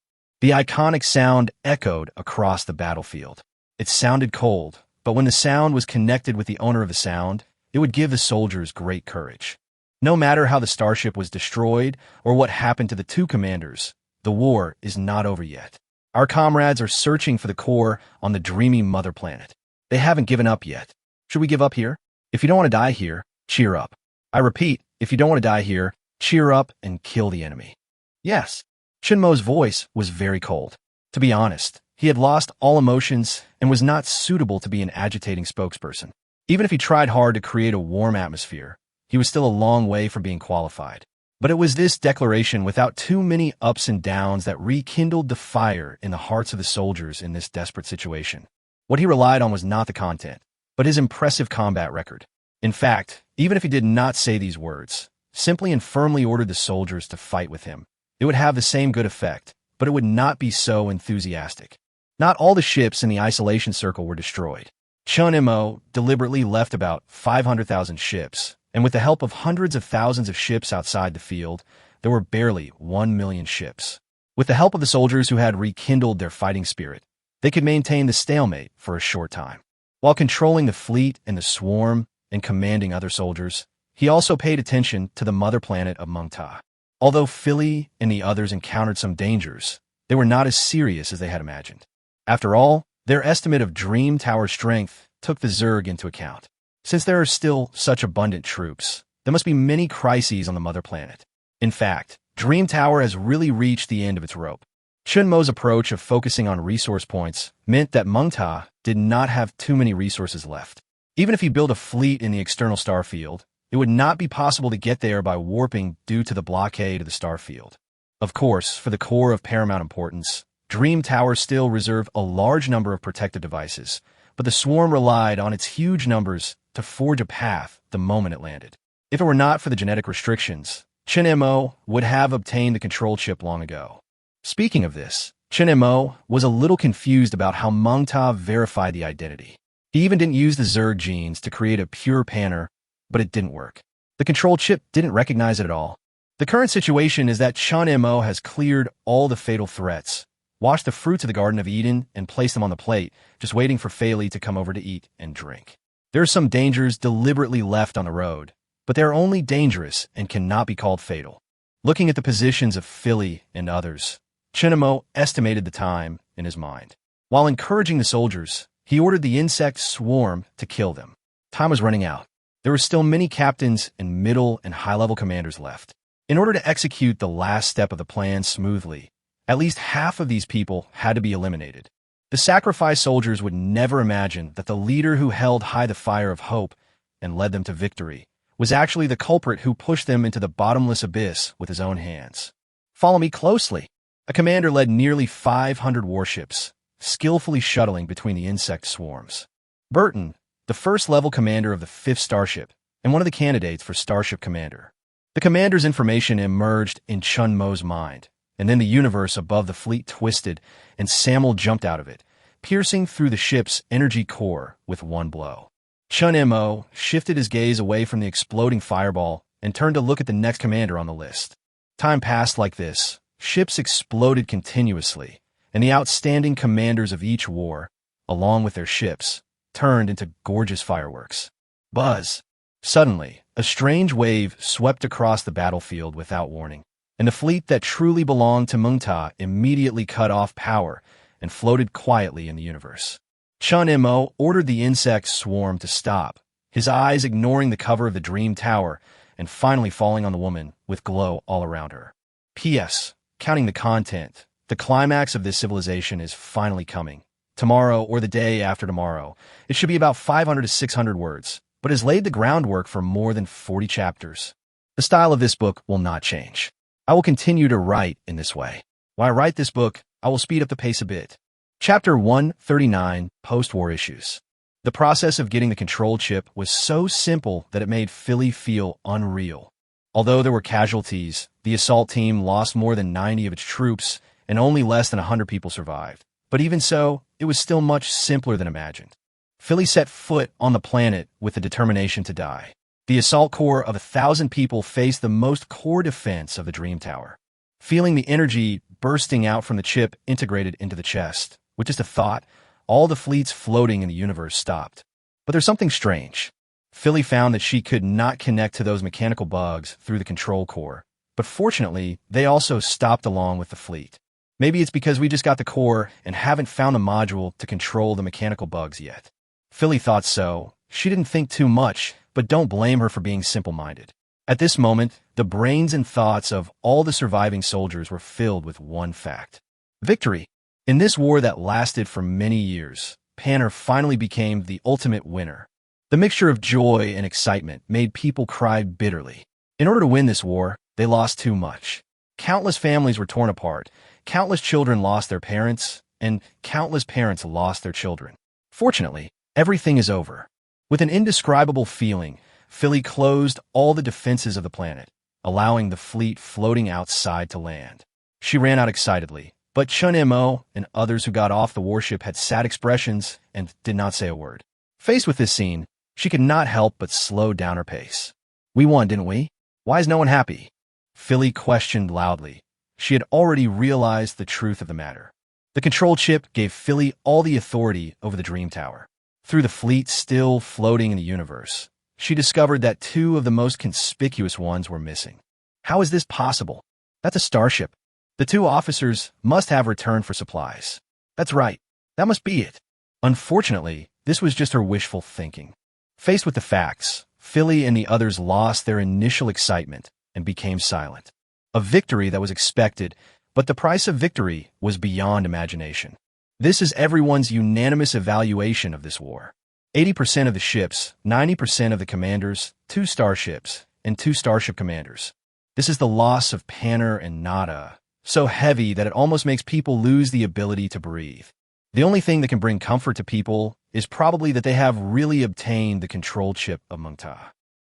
The iconic sound echoed across the battlefield. It sounded cold, but when the sound was connected with the owner of the sound, it would give the soldiers great courage. No matter how the starship was destroyed or what happened to the two commanders, the war is not over yet. Our comrades are searching for the core on the dreamy mother planet. They haven't given up yet. Should we give up here? If you don't want to die here, cheer up. I repeat, if you don't want to die here, cheer up and kill the enemy. Yes. Chun Mo's voice was very cold. To be honest, he had lost all emotions and was not suitable to be an agitating spokesperson. Even if he tried hard to create a warm atmosphere, he was still a long way from being qualified. But it was this declaration without too many ups and downs that rekindled the fire in the hearts of the soldiers in this desperate situation. What he relied on was not the content, but his impressive combat record. In fact, even if he did not say these words, simply and firmly ordered the soldiers to fight with him, it would have the same good effect, but it would not be so enthusiastic. Not all the ships in the isolation circle were destroyed. Chun Mo deliberately left about 500,000 ships, and with the help of hundreds of thousands of ships outside the field, there were barely 1 million ships. With the help of the soldiers who had rekindled their fighting spirit, they could maintain the stalemate for a short time. While controlling the fleet and the swarm and commanding other soldiers, he also paid attention to the mother planet of Mengta. Although Philly and the others encountered some dangers, they were not as serious as they had imagined. After all, their estimate of Dream Tower strength took the Zerg into account. Since there are still such abundant troops, there must be many crises on the mother planet. In fact, Dream Tower has really reached the end of its rope. Chun Mo's approach of focusing on resource points meant that Mengta did not have too many resources left. Even if he built a fleet in the external starfield, it would not be possible to get there by warping due to the blockade of the starfield. Of course, for the core of paramount importance, Dream Tower still reserved a large number of protective devices, but the swarm relied on its huge numbers to forge a path the moment it landed. If it were not for the genetic restrictions, Chun Mo would have obtained the control chip long ago. Speaking of this, Chun Mo was a little confused about how Mengta verified the identity. He even didn't use the Zerg genes to create a pure panner, but it didn't work. The control chip didn't recognize it at all. The current situation is that Chun Mo has cleared all the fatal threats, washed the fruits of the Garden of Eden, and placed them on the plate, just waiting for Feli to come over to eat and drink. There are some dangers deliberately left on the road, but they are only dangerous and cannot be called fatal. Looking at the positions of Philly and others, Chun Mo estimated the time in his mind. While encouraging the soldiers, he ordered the insect swarm to kill them. Time was running out. There were still many captains and middle and high-level commanders left. In order to execute the last step of the plan smoothly, at least half of these people had to be eliminated. The sacrificed soldiers would never imagine that the leader who held high the fire of hope and led them to victory was actually the culprit who pushed them into the bottomless abyss with his own hands. Follow me closely. A commander led nearly 500 warships, skillfully shuttling between the insect swarms. Burton, the first-level commander of the 5th Starship, and one of the candidates for Starship Commander. The commander's information emerged in Chun Mo's mind, and then the universe above the fleet twisted, and Samuel jumped out of it, piercing through the ship's energy core with one blow. Chun Mo shifted his gaze away from the exploding fireball and turned to look at the next commander on the list. Time passed like this. Ships exploded continuously, and the outstanding commanders of each war, along with their ships, turned into gorgeous fireworks. Buzz! Suddenly, a strange wave swept across the battlefield without warning, and the fleet that truly belonged to Mengta immediately cut off power and floated quietly in the universe. Chun Mo ordered the insect swarm to stop, his eyes ignoring the cover of the Dream Tower and finally falling on the woman with glow all around her. P.S. Counting the content, the climax of this civilization is finally coming. Tomorrow or the day after tomorrow. It should be about 500 to 600 words, but has laid the groundwork for more than 40 chapters. The style of this book will not change. I will continue to write in this way. While I write this book, I will speed up the pace a bit. Chapter 139, Post-War Issues. The process of getting the control chip was so simple that it made Philly feel unreal. Although there were casualties, the assault team lost more than 90 of its troops, and only less than 100 people survived. But even so, it was still much simpler than imagined. Philly set foot on the planet with the determination to die. The assault corps of 1,000 people faced the most core defense of the Dream Tower. Feeling the energy bursting out from the chip integrated into the chest, with just a thought, all the fleets floating in the universe stopped. But there's something strange. Philly found that she could not connect to those mechanical bugs through the control core, but fortunately, they also stopped along with the fleet. Maybe it's because we just got the core and haven't found the module to control the mechanical bugs yet. Philly thought so. She didn't think too much, but don't blame her for being simple-minded. At this moment, the brains and thoughts of all the surviving soldiers were filled with one fact: victory. In this war that lasted for many years, Panner finally became the ultimate winner. The mixture of joy and excitement made people cry bitterly. In order to win this war, they lost too much. Countless families were torn apart, countless children lost their parents, and countless parents lost their children. Fortunately, everything is over. With an indescribable feeling, Philly closed all the defenses of the planet, allowing the fleet floating outside to land. She ran out excitedly, but Chun Mo and others who got off the warship had sad expressions and did not say a word. Faced with this scene, she could not help but slow down her pace. We won, didn't we? Why is no one happy? Philly questioned loudly. She had already realized the truth of the matter. The control chip gave Philly all the authority over the Dream Tower. Through the fleet still floating in the universe, she discovered that two of the most conspicuous ones were missing. How is this possible? That's a starship. The two officers must have returned for supplies. That's right. That must be it. Unfortunately, this was just her wishful thinking. Faced with the facts, Philly and the others lost their initial excitement and became silent. A victory that was expected, but the price of victory was beyond imagination. This is everyone's unanimous evaluation of this war. 80% of the ships, 90% of the commanders, 2 starships, and 2 starship commanders. This is the loss of Panner and Nada, so heavy that it almost makes people lose the ability to breathe. The only thing that can bring comfort to people is probably that they have really obtained the control chip of Mengta.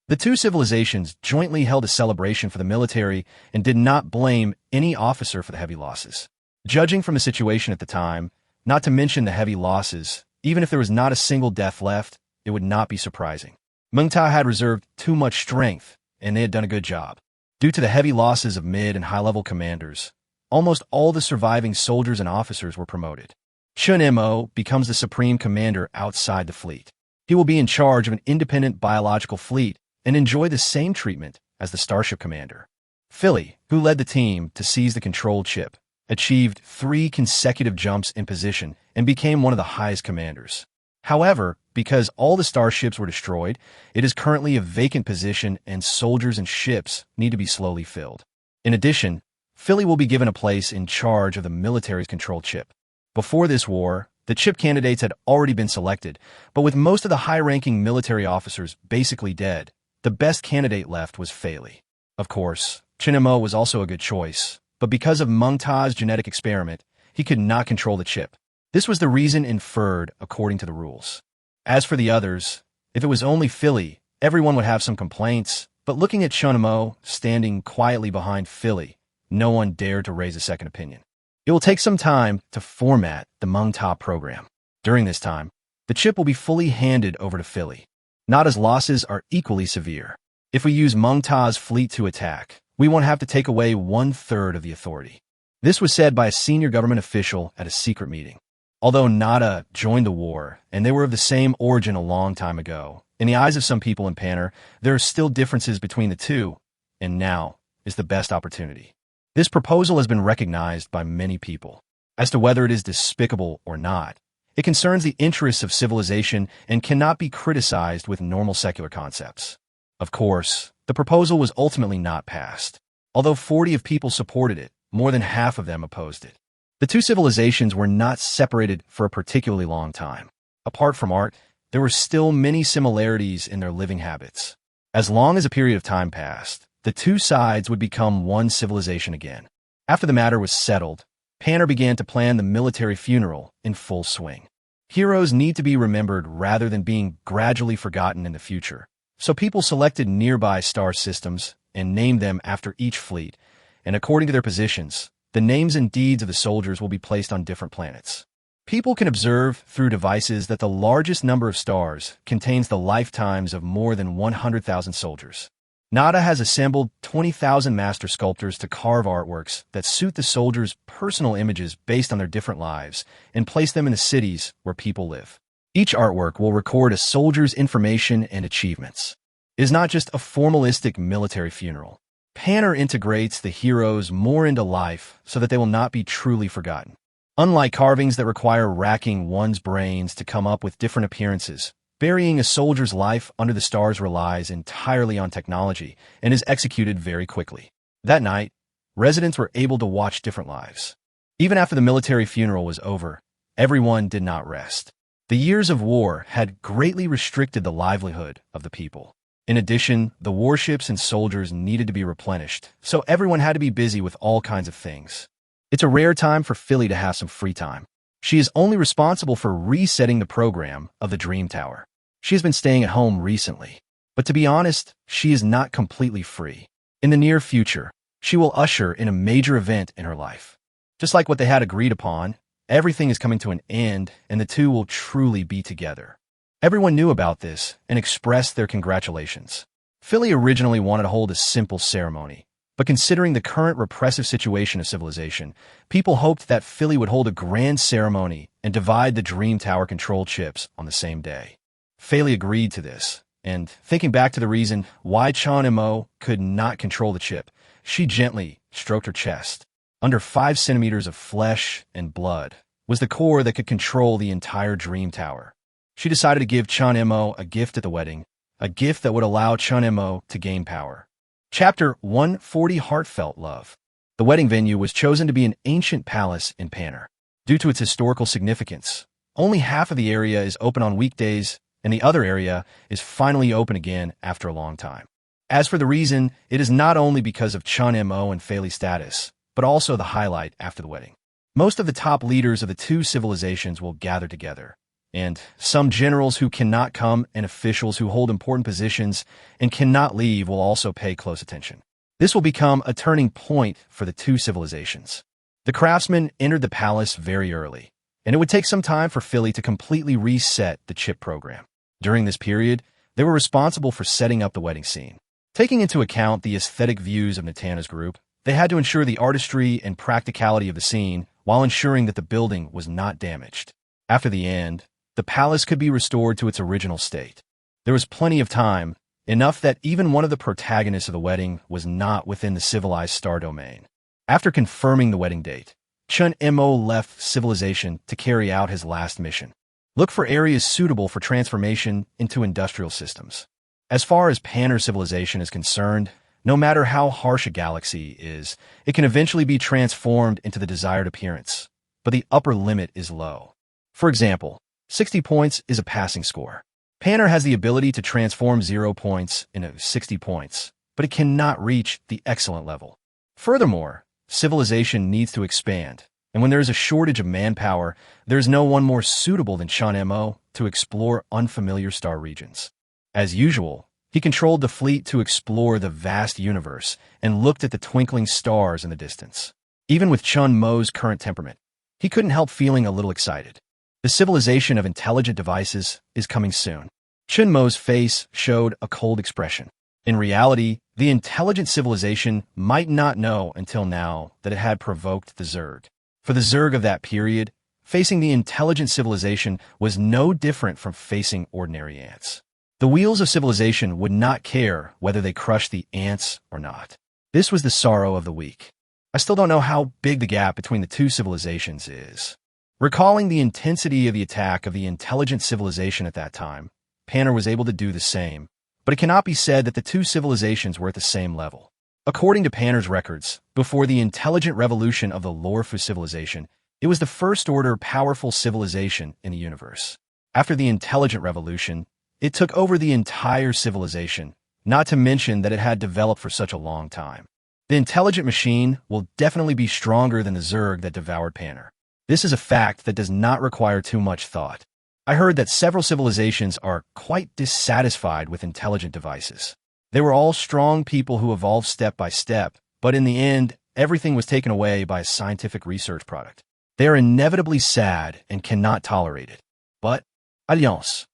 The two civilizations jointly held a celebration for the military and did not blame any officer for the heavy losses. Judging from the situation at the time, not to mention the heavy losses, even if there was not a single death left, it would not be surprising. Mengta had reserved too much strength, and they had done a good job. Due to the heavy losses of mid- and high-level commanders, almost all the surviving soldiers and officers were promoted. Chun Mo becomes the supreme commander outside the fleet. He will be in charge of an independent biological fleet and enjoy the same treatment as the starship commander. Philly, who led the team to seize the control chip, achieved 3 consecutive jumps in position and became one of the highest commanders. However, because all the starships were destroyed, it is currently a vacant position and soldiers and ships need to be slowly filled. In addition, Philly will be given a place in charge of the military's control chip. Before this war, the chip candidates had already been selected, but with most of the high-ranking military officers basically dead, the best candidate left was Philly. Of course, Chun Mo was also a good choice, but because of Mengta's genetic experiment, he could not control the chip. This was the reason inferred according to the rules. As for the others, if it was only Philly, everyone would have some complaints, but looking at Chun Mo standing quietly behind Philly, no one dared to raise a second opinion. It will take some time to format the Mengta program. During this time, the chip will be fully handed over to Philly. Nada's losses are equally severe. If we use Mengta's fleet to attack, we won't have to take away 1/3 of the authority. This was said by a senior government official at a secret meeting. Although Nada joined the war, and they were of the same origin a long time ago, in the eyes of some people in Panner, there are still differences between the two, and now is the best opportunity. This proposal has been recognized by many people. As to whether it is despicable or not, it concerns the interests of civilization and cannot be criticized with normal secular concepts. Of course, the proposal was ultimately not passed. Although 40 of people supported it, more than half of them opposed it. The two civilizations were not separated for a particularly long time. Apart from art, there were still many similarities in their living habits. As long as a period of time passed, the two sides would become one civilization again. After the matter was settled, Panner began to plan the military funeral in full swing. Heroes need to be remembered rather than being gradually forgotten in the future, so people selected nearby star systems, and name them after each fleet, and according to their positions, the names and deeds of the soldiers will be placed on different planets. People can observe through devices that the largest number of stars contains the lifetimes of more than 100,000 soldiers. Nada has assembled 20,000 master sculptors to carve artworks that suit the soldiers' personal images based on their different lives and place them in the cities where people live. Each artwork will record a soldier's information and achievements. It is not just a formalistic military funeral. Panner integrates the heroes more into life so that they will not be truly forgotten. Unlike carvings that require racking one's brains to come up with different appearances, burying a soldier's life under the stars relies entirely on technology and is executed very quickly. That night, residents were able to watch different lives. Even after the military funeral was over, everyone did not rest. The years of war had greatly restricted the livelihood of the people. In addition, the warships and soldiers needed to be replenished, so everyone had to be busy with all kinds of things. It's a rare time for Philly to have some free time. She is only responsible for resetting the program of the Dream Tower. She has been staying at home recently, but to be honest, she is not completely free. In the near future, she will usher in a major event in her life. Just like what they had agreed upon, everything is coming to an end and the two will truly be together. Everyone knew about this and expressed their congratulations. Philly originally wanted to hold a simple ceremony, but considering the current repressive situation of civilization, people hoped that Philly would hold a grand ceremony and divide the Dream Tower control chips on the same day. Philly agreed to this, and thinking back to the reason why Chun Mo could not control the chip, she gently stroked her chest. Under 5 centimeters of flesh and blood was the core that could control the entire Dream Tower. She decided to give Chun Mo a gift at the wedding, a gift that would allow Chun Mo to gain power. Chapter 140 Heartfelt Love. The wedding venue was chosen to be an ancient palace in Panner. Due to its historical significance, only half of the area is open on weekdays, and the other area is finally open again after a long time. As for the reason, it is not only because of Chun Mo and Fei's status, but also the highlight after the wedding. Most of the top leaders of the two civilizations will gather together, and some generals who cannot come and officials who hold important positions and cannot leave will also pay close attention. This will become a turning point for the two civilizations. The craftsmen entered the palace very early, and it would take some time for Philly to completely reset the chip program. During this period, they were responsible for setting up the wedding scene. Taking into account the aesthetic views of Natana's group, they had to ensure the artistry and practicality of the scene while ensuring that the building was not damaged. After the end, the palace could be restored to its original state. There was plenty of time, enough that even one of the protagonists of the wedding was not within the civilized star domain. After confirming the wedding date, Chun Mo left civilization to carry out his last mission. Look for areas suitable for transformation into industrial systems. As far as Panner civilization is concerned, no matter how harsh a galaxy is, it can eventually be transformed into the desired appearance, but the upper limit is low. For example, 60 points is a passing score. Panner has the ability to transform 0 points into 60 points, but it cannot reach the excellent level. Furthermore, civilization needs to expand, and when there is a shortage of manpower, there is no one more suitable than Chun Mo to explore unfamiliar star regions. As usual, he controlled the fleet to explore the vast universe and looked at the twinkling stars in the distance. Even with Chun Mo's current temperament, he couldn't help feeling a little excited. The civilization of intelligent devices is coming soon. Chun Mo's face showed a cold expression. In reality, the intelligent civilization might not know until now that it had provoked the Zerg. For the Zerg of that period, facing the intelligent civilization was no different from facing ordinary ants. The wheels of civilization would not care whether they crushed the ants or not. This was the sorrow of the week. I still don't know how big the gap between the two civilizations is. Recalling the intensity of the attack of the intelligent civilization at that time, Panner was able to do the same, but it cannot be said that the two civilizations were at the same level. According to Panner's records, before the intelligent revolution of the Lorfu civilization, it was the first-order powerful civilization in the universe. After the intelligent revolution, it took over the entire civilization, not to mention that it had developed for such a long time. The intelligent machine will definitely be stronger than the Zerg that devoured Panner. This is a fact that does not require too much thought. I heard that several civilizations are quite dissatisfied with intelligent devices. They were all strong people who evolved step by step, but in the end, everything was taken away by a scientific research product. They are inevitably sad and cannot tolerate it. But, alliance.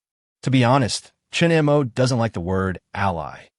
To be honest, Chun Mo doesn't like the word ally.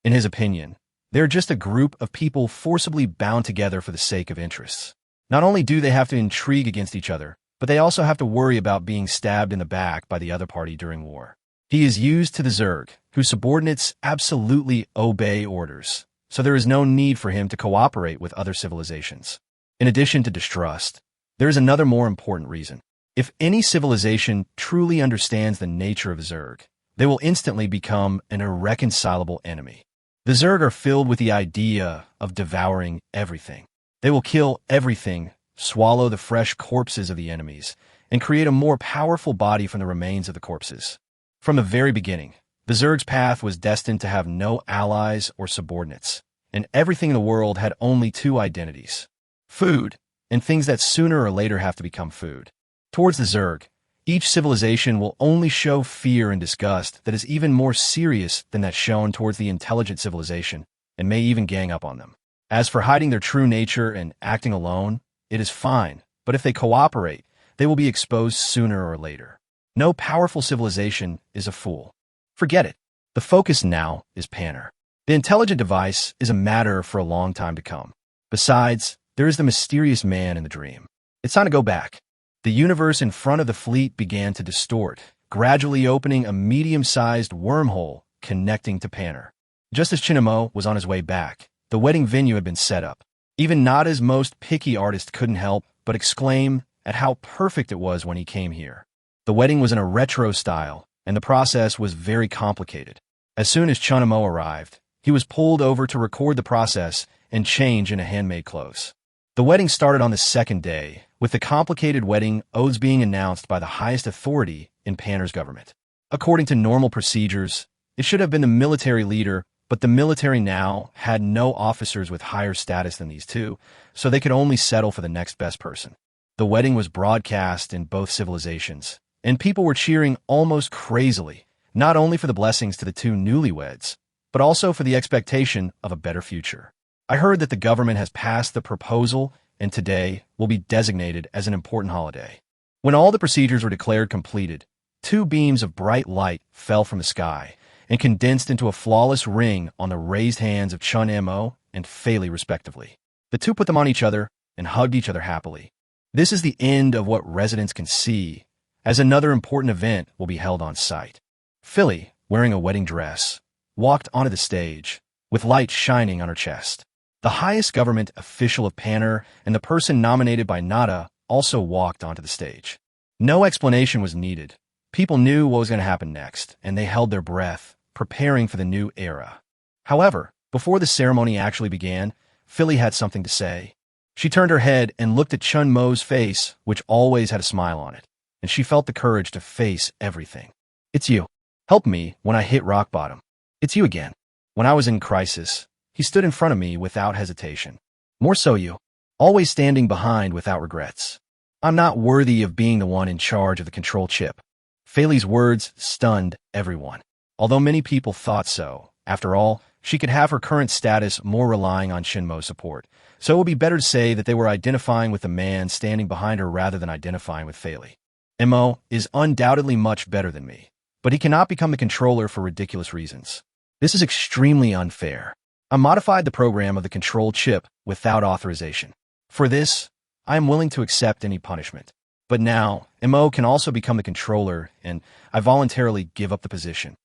In his opinion, they're just a group of people forcibly bound together for the sake of interests. Not only do they have to intrigue against each other, but they also have to worry about being stabbed in the back by the other party during war. He is used to the Zerg, whose subordinates absolutely obey orders, so there is no need for him to cooperate with other civilizations. In addition to distrust, there is another more important reason. If any civilization truly understands the nature of Zerg, they will instantly become an irreconcilable enemy. The Zerg are filled with the idea of devouring everything. They will kill everything, swallow the fresh corpses of the enemies, and create a more powerful body from the remains of the corpses. From the very beginning, the Zerg's path was destined to have no allies or subordinates, and everything in the world had only two identities: food, and things that sooner or later have to become food. Towards the Zerg, each civilization will only show fear and disgust that is even more serious than that shown towards the intelligent civilization, and may even gang up on them. As for hiding their true nature and acting alone, it is fine, but if they cooperate, they will be exposed sooner or later. No powerful civilization is a fool. Forget it. The focus now is Panner. The intelligent device is a matter for a long time to come. Besides, there is the mysterious man in the dream. It's time to go back. The universe in front of the fleet began to distort, gradually opening a medium-sized wormhole connecting to Panner. Just as Chun Mo was on his way back, the wedding venue had been set up. Even Nada's most picky artist couldn't help but exclaim at how perfect it was when he came here. The wedding was in a retro style, and the process was very complicated. As soon as Chun Mo arrived, he was pulled over to record the process and change into handmade clothes. The wedding started on the second day, with the complicated wedding oaths being announced by the highest authority in Panner's government. According to normal procedures, it should have been the military leader, but the military now had no officers with higher status than these two, so they could only settle for the next best person. The wedding was broadcast in both civilizations, and people were cheering almost crazily, not only for the blessings to the two newlyweds, but also for the expectation of a better future. I heard that the government has passed the proposal, and today will be designated as an important holiday. When all the procedures were declared completed, two beams of bright light fell from the sky and condensed into a flawless ring on the raised hands of Chun Mo and Fei Li respectively. The two put them on each other and hugged each other happily. This is the end of what residents can see, as another important event will be held on site. Fei Li, wearing a wedding dress, walked onto the stage, with light shining on her chest. The highest government official of Panner and the person nominated by Nada also walked onto the stage. No explanation was needed. People knew what was going to happen next, and they held their breath, preparing for the new era. However, before the ceremony actually began, Fei Li had something to say. She turned her head and looked at Chun Mo's face, which always had a smile on it, and she felt the courage to face everything. "It's you. Helped me when I hit rock bottom. It's you again. When I was in crisis, he stood in front of me without hesitation. More so you. Always standing behind without regrets. I'm not worthy of being the one in charge of the control chip." Fei Li's words stunned everyone. Although many people thought so, after all, she could have her current status more relying on Chun Mo's support, so it would be better to say that they were identifying with the man standing behind her rather than identifying with Fei Li. Mo is undoubtedly much better than me, but he cannot become the controller for ridiculous reasons. This is extremely unfair. I modified the program of the control chip without authorization. For this, I am willing to accept any punishment. But now, Mo can also become the controller, and I voluntarily give up the position.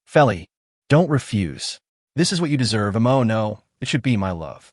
Fei Li, don't refuse. This is what you deserve, Mo. No, it should be my love.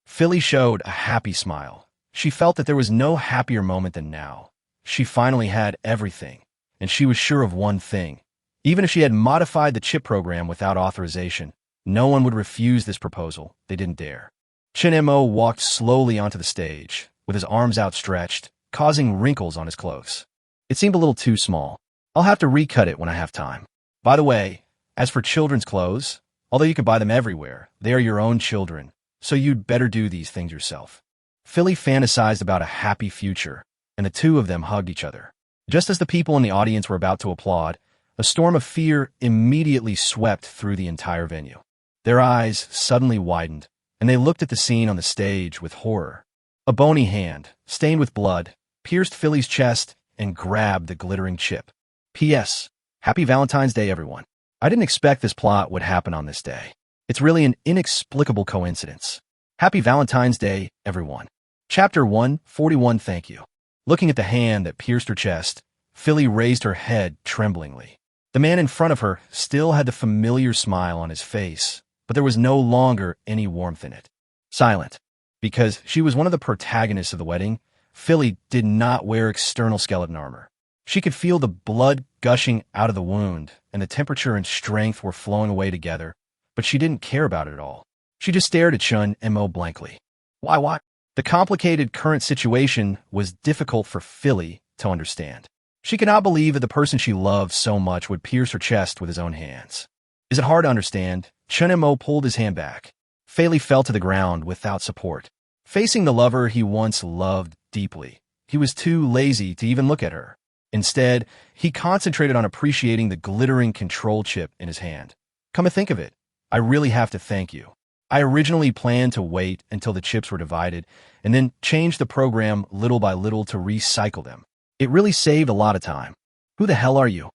Fei Li showed a happy smile. She felt that there was no happier moment than now. She finally had everything, and she was sure of one thing. Even if she had modified the chip program without authorization, no one would refuse this proposal. They didn't dare. Chun Mo walked slowly onto the stage, with his arms outstretched, causing wrinkles on his clothes. It seemed a little too small. I'll have to recut it when I have time. By the way, as for children's clothes, although you can buy them everywhere, they are your own children, so you'd better do these things yourself. Fei Li fantasized about a happy future, and the two of them hugged each other. Just as the people in the audience were about to applaud, a storm of fear immediately swept through the entire venue. Their eyes suddenly widened, and they looked at the scene on the stage with horror. A bony hand, stained with blood, pierced Philly's chest and grabbed the glittering chip. P.S. Happy Valentine's Day, everyone. I didn't expect this plot would happen on this day. It's really an inexplicable coincidence. Happy Valentine's Day, everyone. Chapter 141. Thank you. Looking at the hand that pierced her chest, Philly raised her head tremblingly. The man in front of her still had the familiar smile on his face, but there was no longer any warmth in it. Silent. Because she was one of the protagonists of the wedding, Philly did not wear external skeleton armor. She could feel the blood gushing out of the wound, and the temperature and strength were flowing away together, but she didn't care about it at all. She just stared at Chun Mo blankly. Why? The complicated current situation was difficult for Philly to understand. She could not believe that the person she loved so much would pierce her chest with his own hands. Is it hard to understand? Chun Mo pulled his hand back. Philly fell to the ground without support. Facing the lover he once loved deeply, he was too lazy to even look at her. Instead, he concentrated on appreciating the glittering control chip in his hand. Come to think of it, I really have to thank you. I originally planned to wait until the chips were divided and then change the program little by little to recycle them. It really saved a lot of time. Who the hell are you?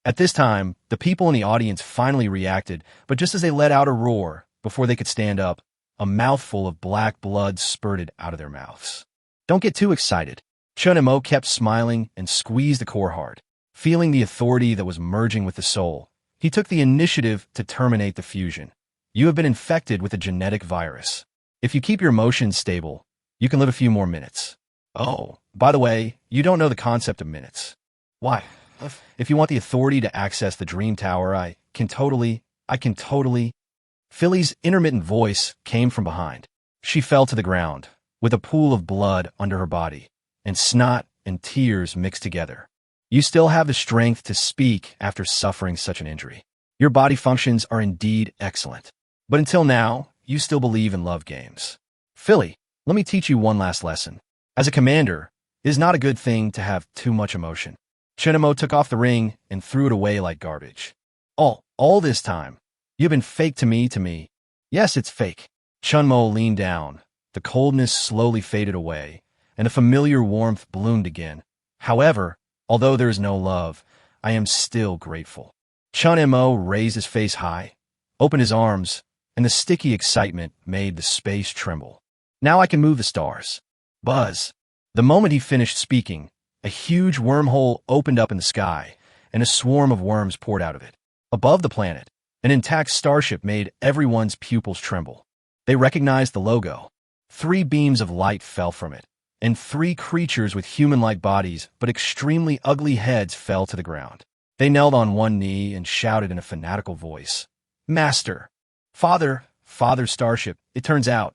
At this time, the people in the audience finally reacted, but just as they let out a roar, before they could stand up, a mouthful of black blood spurted out of their mouths. Don't get too excited. Chun Mo kept smiling and squeezed the core hard. Feeling the authority that was merging with the soul, he took the initiative to terminate the fusion. You have been infected with a genetic virus. If you keep your emotions stable, you can live a few more minutes. Oh, by the way, you don't know the concept of minutes. Why? If you want the authority to access the Dream Tower, I can totally. Philly's intermittent voice came from behind. She fell to the ground, with a pool of blood under her body, and snot and tears mixed together. You still have the strength to speak after suffering such an injury. Your body functions are indeed excellent. But until now, you still believe in love games. Philly, let me teach you one last lesson. As a commander, it is not a good thing to have too much emotion. Chun Mo took off the ring and threw it away like garbage. All this time, you've been fake to me. Yes, it's fake. Chun Mo leaned down. The coldness slowly faded away, and a familiar warmth bloomed again. However, although there is no love, I am still grateful. Chun Mo raised his face high, opened his arms, and the sticky excitement made the space tremble. Now I can move the stars. Buzz. The moment he finished speaking, a huge wormhole opened up in the sky, and a swarm of worms poured out of it. Above the planet, an intact starship made everyone's pupils tremble. They recognized the logo. 3 beams of light fell from it, and 3 creatures with human-like bodies but extremely ugly heads fell to the ground. They knelt on one knee and shouted in a fanatical voice, "Master! Father Starship, it turns out.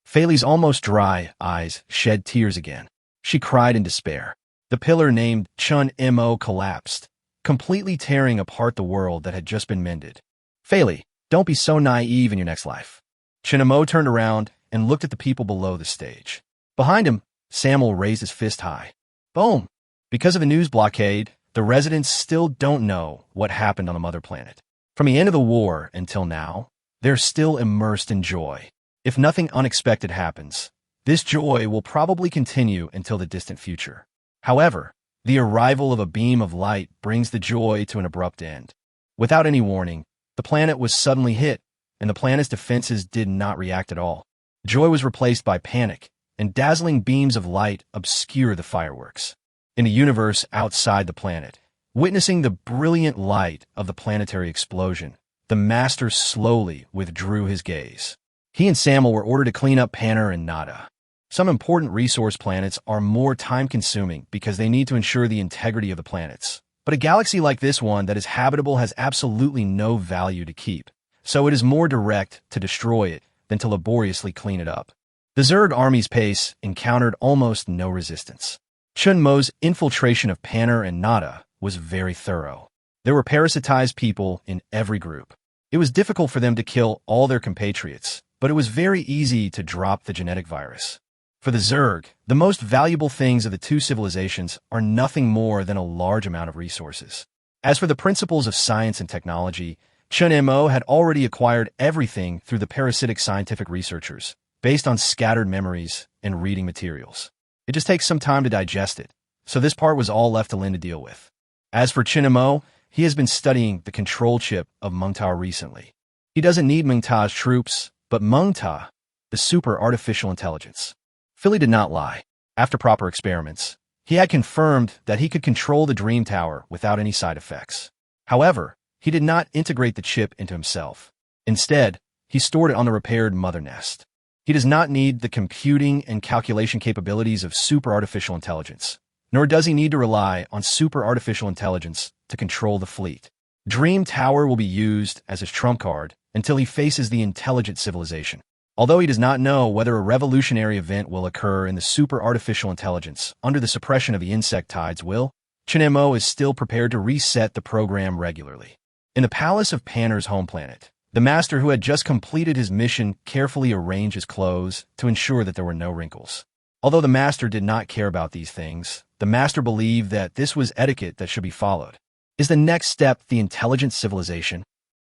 Philly's almost dry eyes shed tears again. She cried in despair. The pillar named Chun Mo collapsed, completely tearing apart the world that had just been mended. Philly, don't be so naive in your next life. Chun Mo turned around and looked at the people below the stage. Behind him, Samuel raised his fist high. Boom! Because of the news blockade, the residents still don't know what happened on the mother planet. From the end of the war until now, they're still immersed in joy. If nothing unexpected happens, this joy will probably continue until the distant future. However, the arrival of a beam of light brings the joy to an abrupt end. Without any warning, the planet was suddenly hit, and the planet's defenses did not react at all. Joy was replaced by panic, and dazzling beams of light obscure the fireworks. In the universe outside the planet, witnessing the brilliant light of the planetary explosion, the master slowly withdrew his gaze. He and Samuel were ordered to clean up Panner and Nada. Some important resource planets are more time-consuming because they need to ensure the integrity of the planets. But a galaxy like this one that is habitable has absolutely no value to keep, so it is more direct to destroy it than to laboriously clean it up. The Zerg army's pace encountered almost no resistance. Chun Mo's infiltration of Panner and Nada was very thorough. There were parasitized people in every group. It was difficult for them to kill all their compatriots, but it was very easy to drop the genetic virus. For the Zerg, the most valuable things of the 2 civilizations are nothing more than a large amount of resources. As for the principles of science and technology, Chun Mo had already acquired everything through the parasitic scientific researchers, based on scattered memories and reading materials. It just takes some time to digest it, so this part was all left to Lin to deal with. As for Chun Mo, he has been studying the control chip of Mengta recently. He doesn't need Mengta's troops, but Mengta, the super artificial intelligence. Philly did not lie. After proper experiments, he had confirmed that he could control the Dream Tower without any side effects. However, he did not integrate the chip into himself. Instead, he stored it on the repaired mother nest. He does not need the computing and calculation capabilities of super artificial intelligence, nor does he need to rely on super artificial intelligence to control the fleet. Dream Tower will be used as his trump card until he faces the intelligent civilization. Although he does not know whether a revolutionary event will occur in the super artificial intelligence under the suppression of the insect tides will, Chun Mo is still prepared to reset the program regularly. In the palace of Panner's home planet, the master who had just completed his mission carefully arranged his clothes to ensure that there were no wrinkles. Although the master did not care about these things, the master believed that this was etiquette that should be followed. Is the next step the intelligent civilization?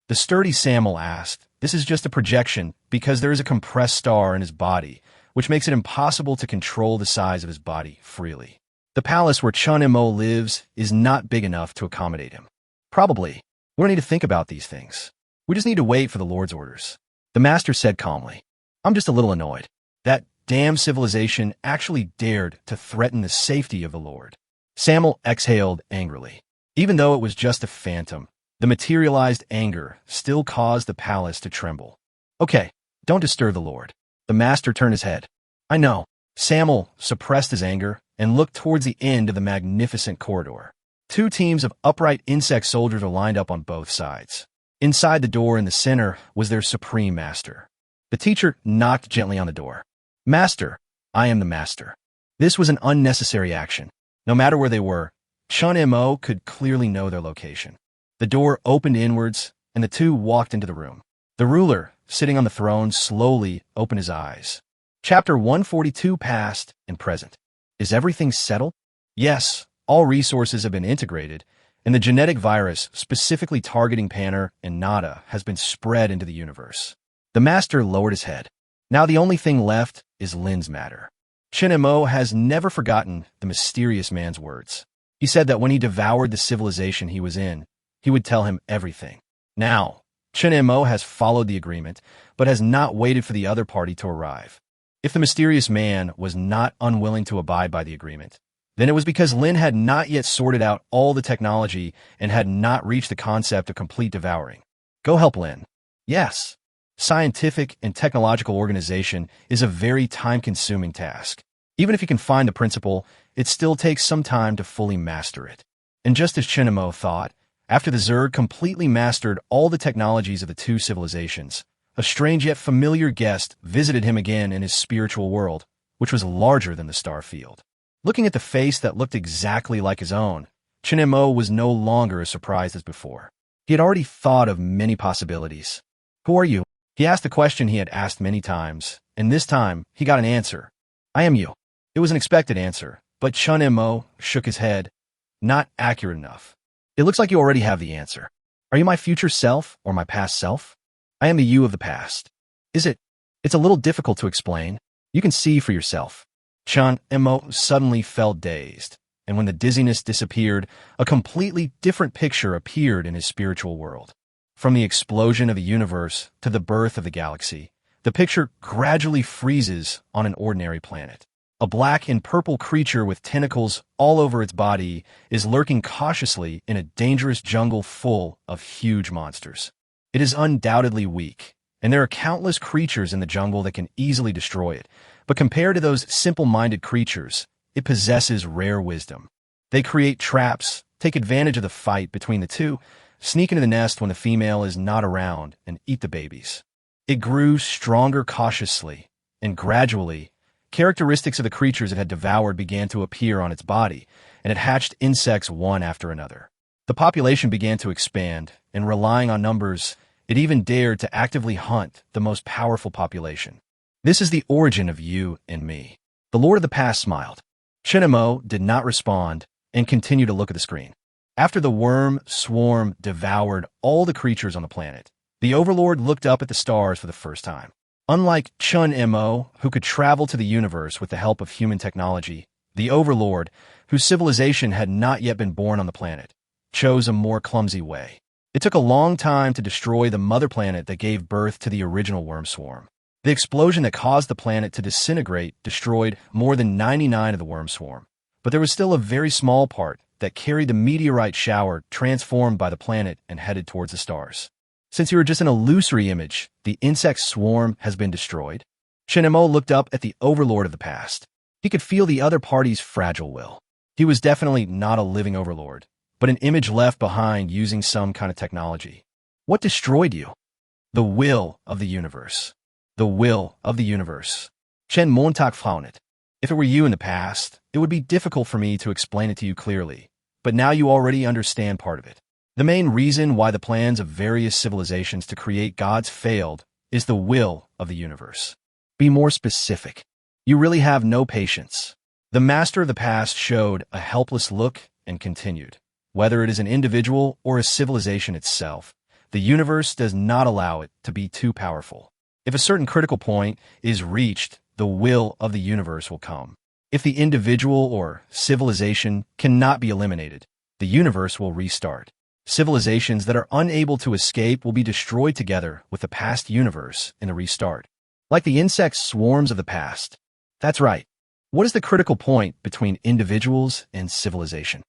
The sturdy Samuel asked. This is just a projection because there is a compressed star in his body, which makes it impossible to control the size of his body freely. The palace where Chun Mo lives is not big enough to accommodate him. Probably. We don't need to think about these things. We just need to wait for the Lord's orders. The master said calmly. I'm just a little annoyed. That damn civilization actually dared to threaten the safety of the Lord. Samuel exhaled angrily. Even though it was just a phantom, the materialized anger still caused the palace to tremble. Okay, don't disturb the Lord. The master turned his head. I know. Samuel suppressed his anger and looked towards the end of the magnificent corridor. Two teams of upright insect soldiers are lined up on both sides. Inside the door in the center was their supreme master. The teacher knocked gently on the door. Master, I am the master. This was an unnecessary action. No matter where they were, Chun Mo could clearly know their location. The door opened inwards, and the two walked into the room. The ruler, sitting on the throne, slowly opened his eyes. Chapter 142 Past and Present. Is everything settled? Yes, all resources have been integrated, and the genetic virus specifically targeting Panner and Nada has been spread into the universe. The master lowered his head. Now the only thing left is Lin's matter. Chun Mo has never forgotten the mysterious man's words. He said that when he devoured the civilization he was in, he would tell him everything. Now, Chun Mo has followed the agreement, but has not waited for the other party to arrive. If the mysterious man was not unwilling to abide by the agreement, then it was because Lin had not yet sorted out all the technology and had not reached the concept of complete devouring. Go help Lin. Yes. Scientific and technological organization is a very time-consuming task. Even if you can find the principle, it still takes some time to fully master it. And just as Chun Mo thought, after the Zerg completely mastered all the technologies of the two civilizations, a strange yet familiar guest visited him again in his spiritual world, which was larger than the star field. Looking at the face that looked exactly like his own, Chun Mo was no longer as surprised as before. He had already thought of many possibilities. Who are you? He asked the question he had asked many times, and this time he got an answer. I am you. It was an expected answer, but Chun Mo shook his head. Not accurate enough. It looks like you already have the answer. Are you my future self or my past self? I am the you of the past. Is it? It's a little difficult to explain. You can see for yourself. Chun Mo suddenly felt dazed, and when the dizziness disappeared, a completely different picture appeared in his spiritual world. From the explosion of the universe to the birth of the galaxy, the picture gradually freezes on an ordinary planet. A black and purple creature with tentacles all over its body is lurking cautiously in a dangerous jungle full of huge monsters. It is undoubtedly weak, and there are countless creatures in the jungle that can easily destroy it, but compared to those simple-minded creatures, it possesses rare wisdom. They create traps, take advantage of the fight between the two, sneak into the nest when the female is not around, and eat the babies. It grew stronger cautiously, and gradually, characteristics of the creatures it had devoured began to appear on its body, and it hatched insects one after another. The population began to expand, and relying on numbers, it even dared to actively hunt the most powerful population. This is the origin of you and me. The Lord of the Past smiled. Chun Mo did not respond and continued to look at the screen. After the worm swarm devoured all the creatures on the planet, the Overlord looked up at the stars for the first time. Unlike Chun Mo, who could travel to the universe with the help of human technology, the Overlord, whose civilization had not yet been born on the planet, chose a more clumsy way. It took a long time to destroy the mother planet that gave birth to the original worm swarm. The explosion that caused the planet to disintegrate destroyed more than 99 of the worm swarm, but there was still a very small part that carried the meteorite shower transformed by the planet and headed towards the stars. Since you are just an illusory image, the insect swarm has been destroyed. Chun Mo looked up at the Overlord of the past. He could feel the other party's fragile will. He was definitely not a living Overlord, but an image left behind using some kind of technology. What destroyed you? The will of the universe. The will of the universe. Chen Mo found it. If it were you in the past, it would be difficult for me to explain it to you clearly, but now you already understand part of it. The main reason why the plans of various civilizations to create gods failed is the will of the universe. Be more specific. You really have no patience. The master of the past showed a helpless look and continued. Whether it is an individual or a civilization itself, the universe does not allow it to be too powerful. If a certain critical point is reached, the will of the universe will come. If the individual or civilization cannot be eliminated, the universe will restart. Civilizations that are unable to escape will be destroyed together with the past universe in the restart. Like the insect swarms of the past. That's right. What is the critical point between individuals and civilization?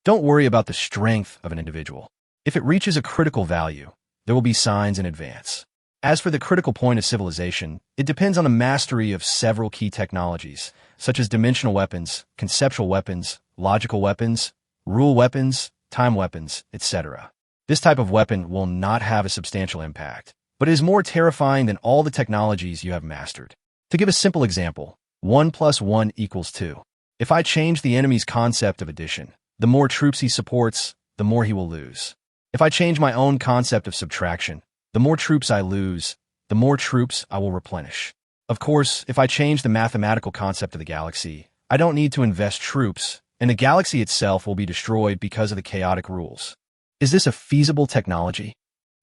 Don't worry about the strength of an individual. If it reaches a critical value, there will be signs in advance. As for the critical point of civilization, it depends on the mastery of several key technologies, such as dimensional weapons, conceptual weapons, logical weapons, rule weapons, time weapons, etc. This type of weapon will not have a substantial impact, but it is more terrifying than all the technologies you have mastered. To give a simple example, 1 + 1 = 2. If I change the enemy's concept of addition, the more troops he supports, the more he will lose. If I change my own concept of subtraction, the more troops I lose, the more troops I will replenish. Of course, if I change the mathematical concept of the galaxy, I don't need to invest troops, and the galaxy itself will be destroyed because of the chaotic rules. Is this a feasible technology?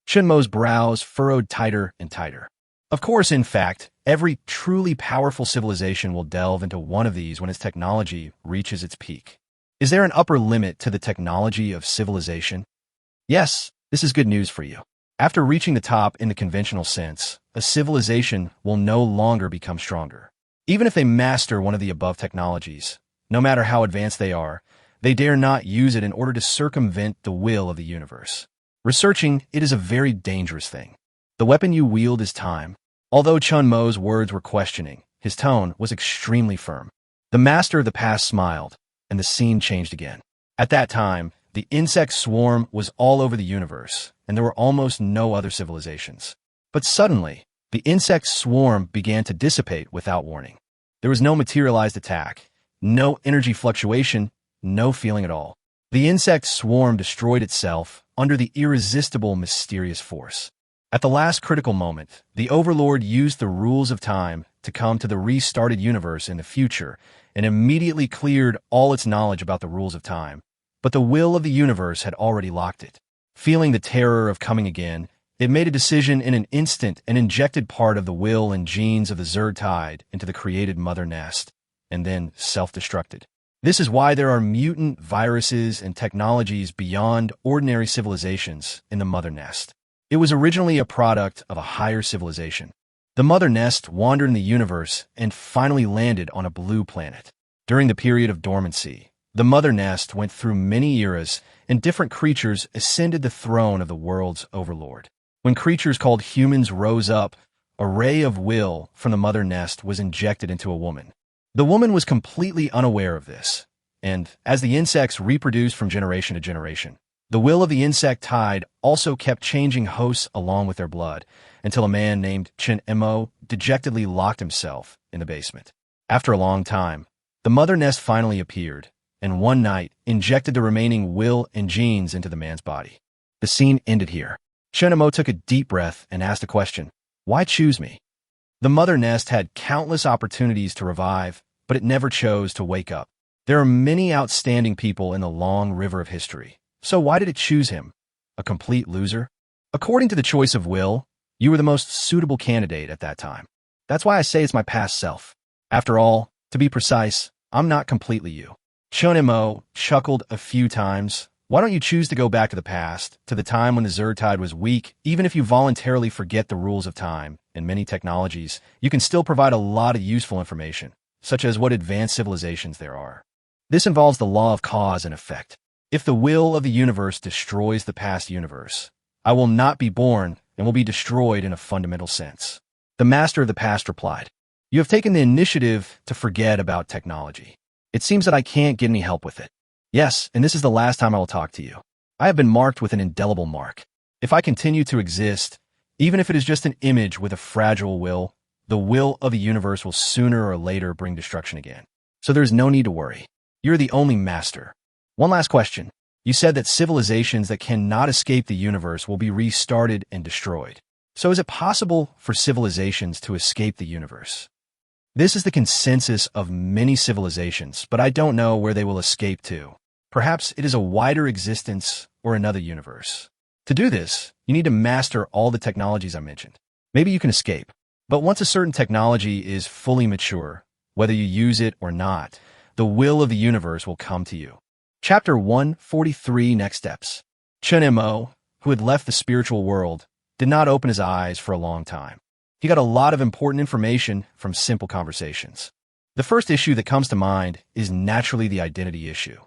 Chun Mo's brows furrowed tighter and tighter. Of course, in fact, every truly powerful civilization will delve into one of these when its technology reaches its peak. Is there an upper limit to the technology of civilization? Yes, this is good news for you. After reaching the top in the conventional sense, a civilization will no longer become stronger. Even if they master one of the above technologies, no matter how advanced they dare not use it in order to circumvent the will of the universe. Researching it is a very dangerous thing. The weapon you wield is time. Although Chun Mo's words were questioning, his tone was extremely firm. The master of the past smiled, and the scene changed again. At that time, the insect swarm was all over the universe, and there were almost no other civilizations. But suddenly, the insect swarm began to dissipate without warning. There was no materialized attack, no energy fluctuation, no feeling at all. The insect swarm destroyed itself under the irresistible mysterious force. At the last critical moment, the Overlord used the rules of time to come to the restarted universe in the future and immediately cleared all its knowledge about the rules of time. But the will of the universe had already locked it. Feeling the terror of coming again, it made a decision in an instant and injected part of the will and genes of the Zerg Hive into the created mother nest, and then self-destructed. This is why there are mutant viruses and technologies beyond ordinary civilizations in the mother nest. It was originally a product of a higher civilization. The mother nest wandered in the universe and finally landed on a blue planet. During the period of dormancy, the mother nest went through many eras, and different creatures ascended the throne of the world's overlord. When creatures called humans rose up, a ray of will from the mother nest was injected into a woman. The woman was completely unaware of this, and as the insects reproduced from generation to generation, the will of the insect tide also kept changing hosts along with their blood, until a man named Chun Mo dejectedly locked himself in the basement. After a long time, the mother nest finally appeared, and one night injected the remaining will and genes into the man's body. The scene ended here. Chun Mo took a deep breath and asked a question. Why choose me? The mother nest had countless opportunities to revive, but it never chose to wake up. There are many outstanding people in the long river of history, So why did it choose him? A complete loser? According to the choice of will, you were the most suitable candidate at that time. That's why I say it's my past self. After all, to be precise, I'm not completely you. Chun Mo chuckled a few times. Why don't you choose to go back to the past, to the time when the Zerg tide was weak? Even if you voluntarily forget the rules of time and many technologies, you can still provide a lot of useful information, such as what advanced civilizations there are. This involves the law of cause and effect. If the will of the universe destroys the past universe, I will not be born and will be destroyed in a fundamental sense. The master of the past replied, you have taken the initiative to forget about technology. It seems that I can't get any help with it. Yes, and this is the last time I will talk to you. I have been marked with an indelible mark. If I continue to exist, even if it is just an image with a fragile will, the will of the universe will sooner or later bring destruction again. So there's no need to worry. You're the only master. One last question. You said that civilizations that cannot escape the universe will be restarted and destroyed. So is it possible for civilizations to escape the universe? This is the consensus of many civilizations, but I don't know where they will escape to. Perhaps it is a wider existence or another universe. To do this, you need to master all the technologies I mentioned. Maybe you can escape, but once a certain technology is fully mature, whether you use it or not, the will of the universe will come to you. Chapter 143, Next Steps. Chun Mo, who had left the spiritual world, did not open his eyes for a long time. He got a lot of important information from simple conversations. The first issue that comes to mind is naturally the identity issue.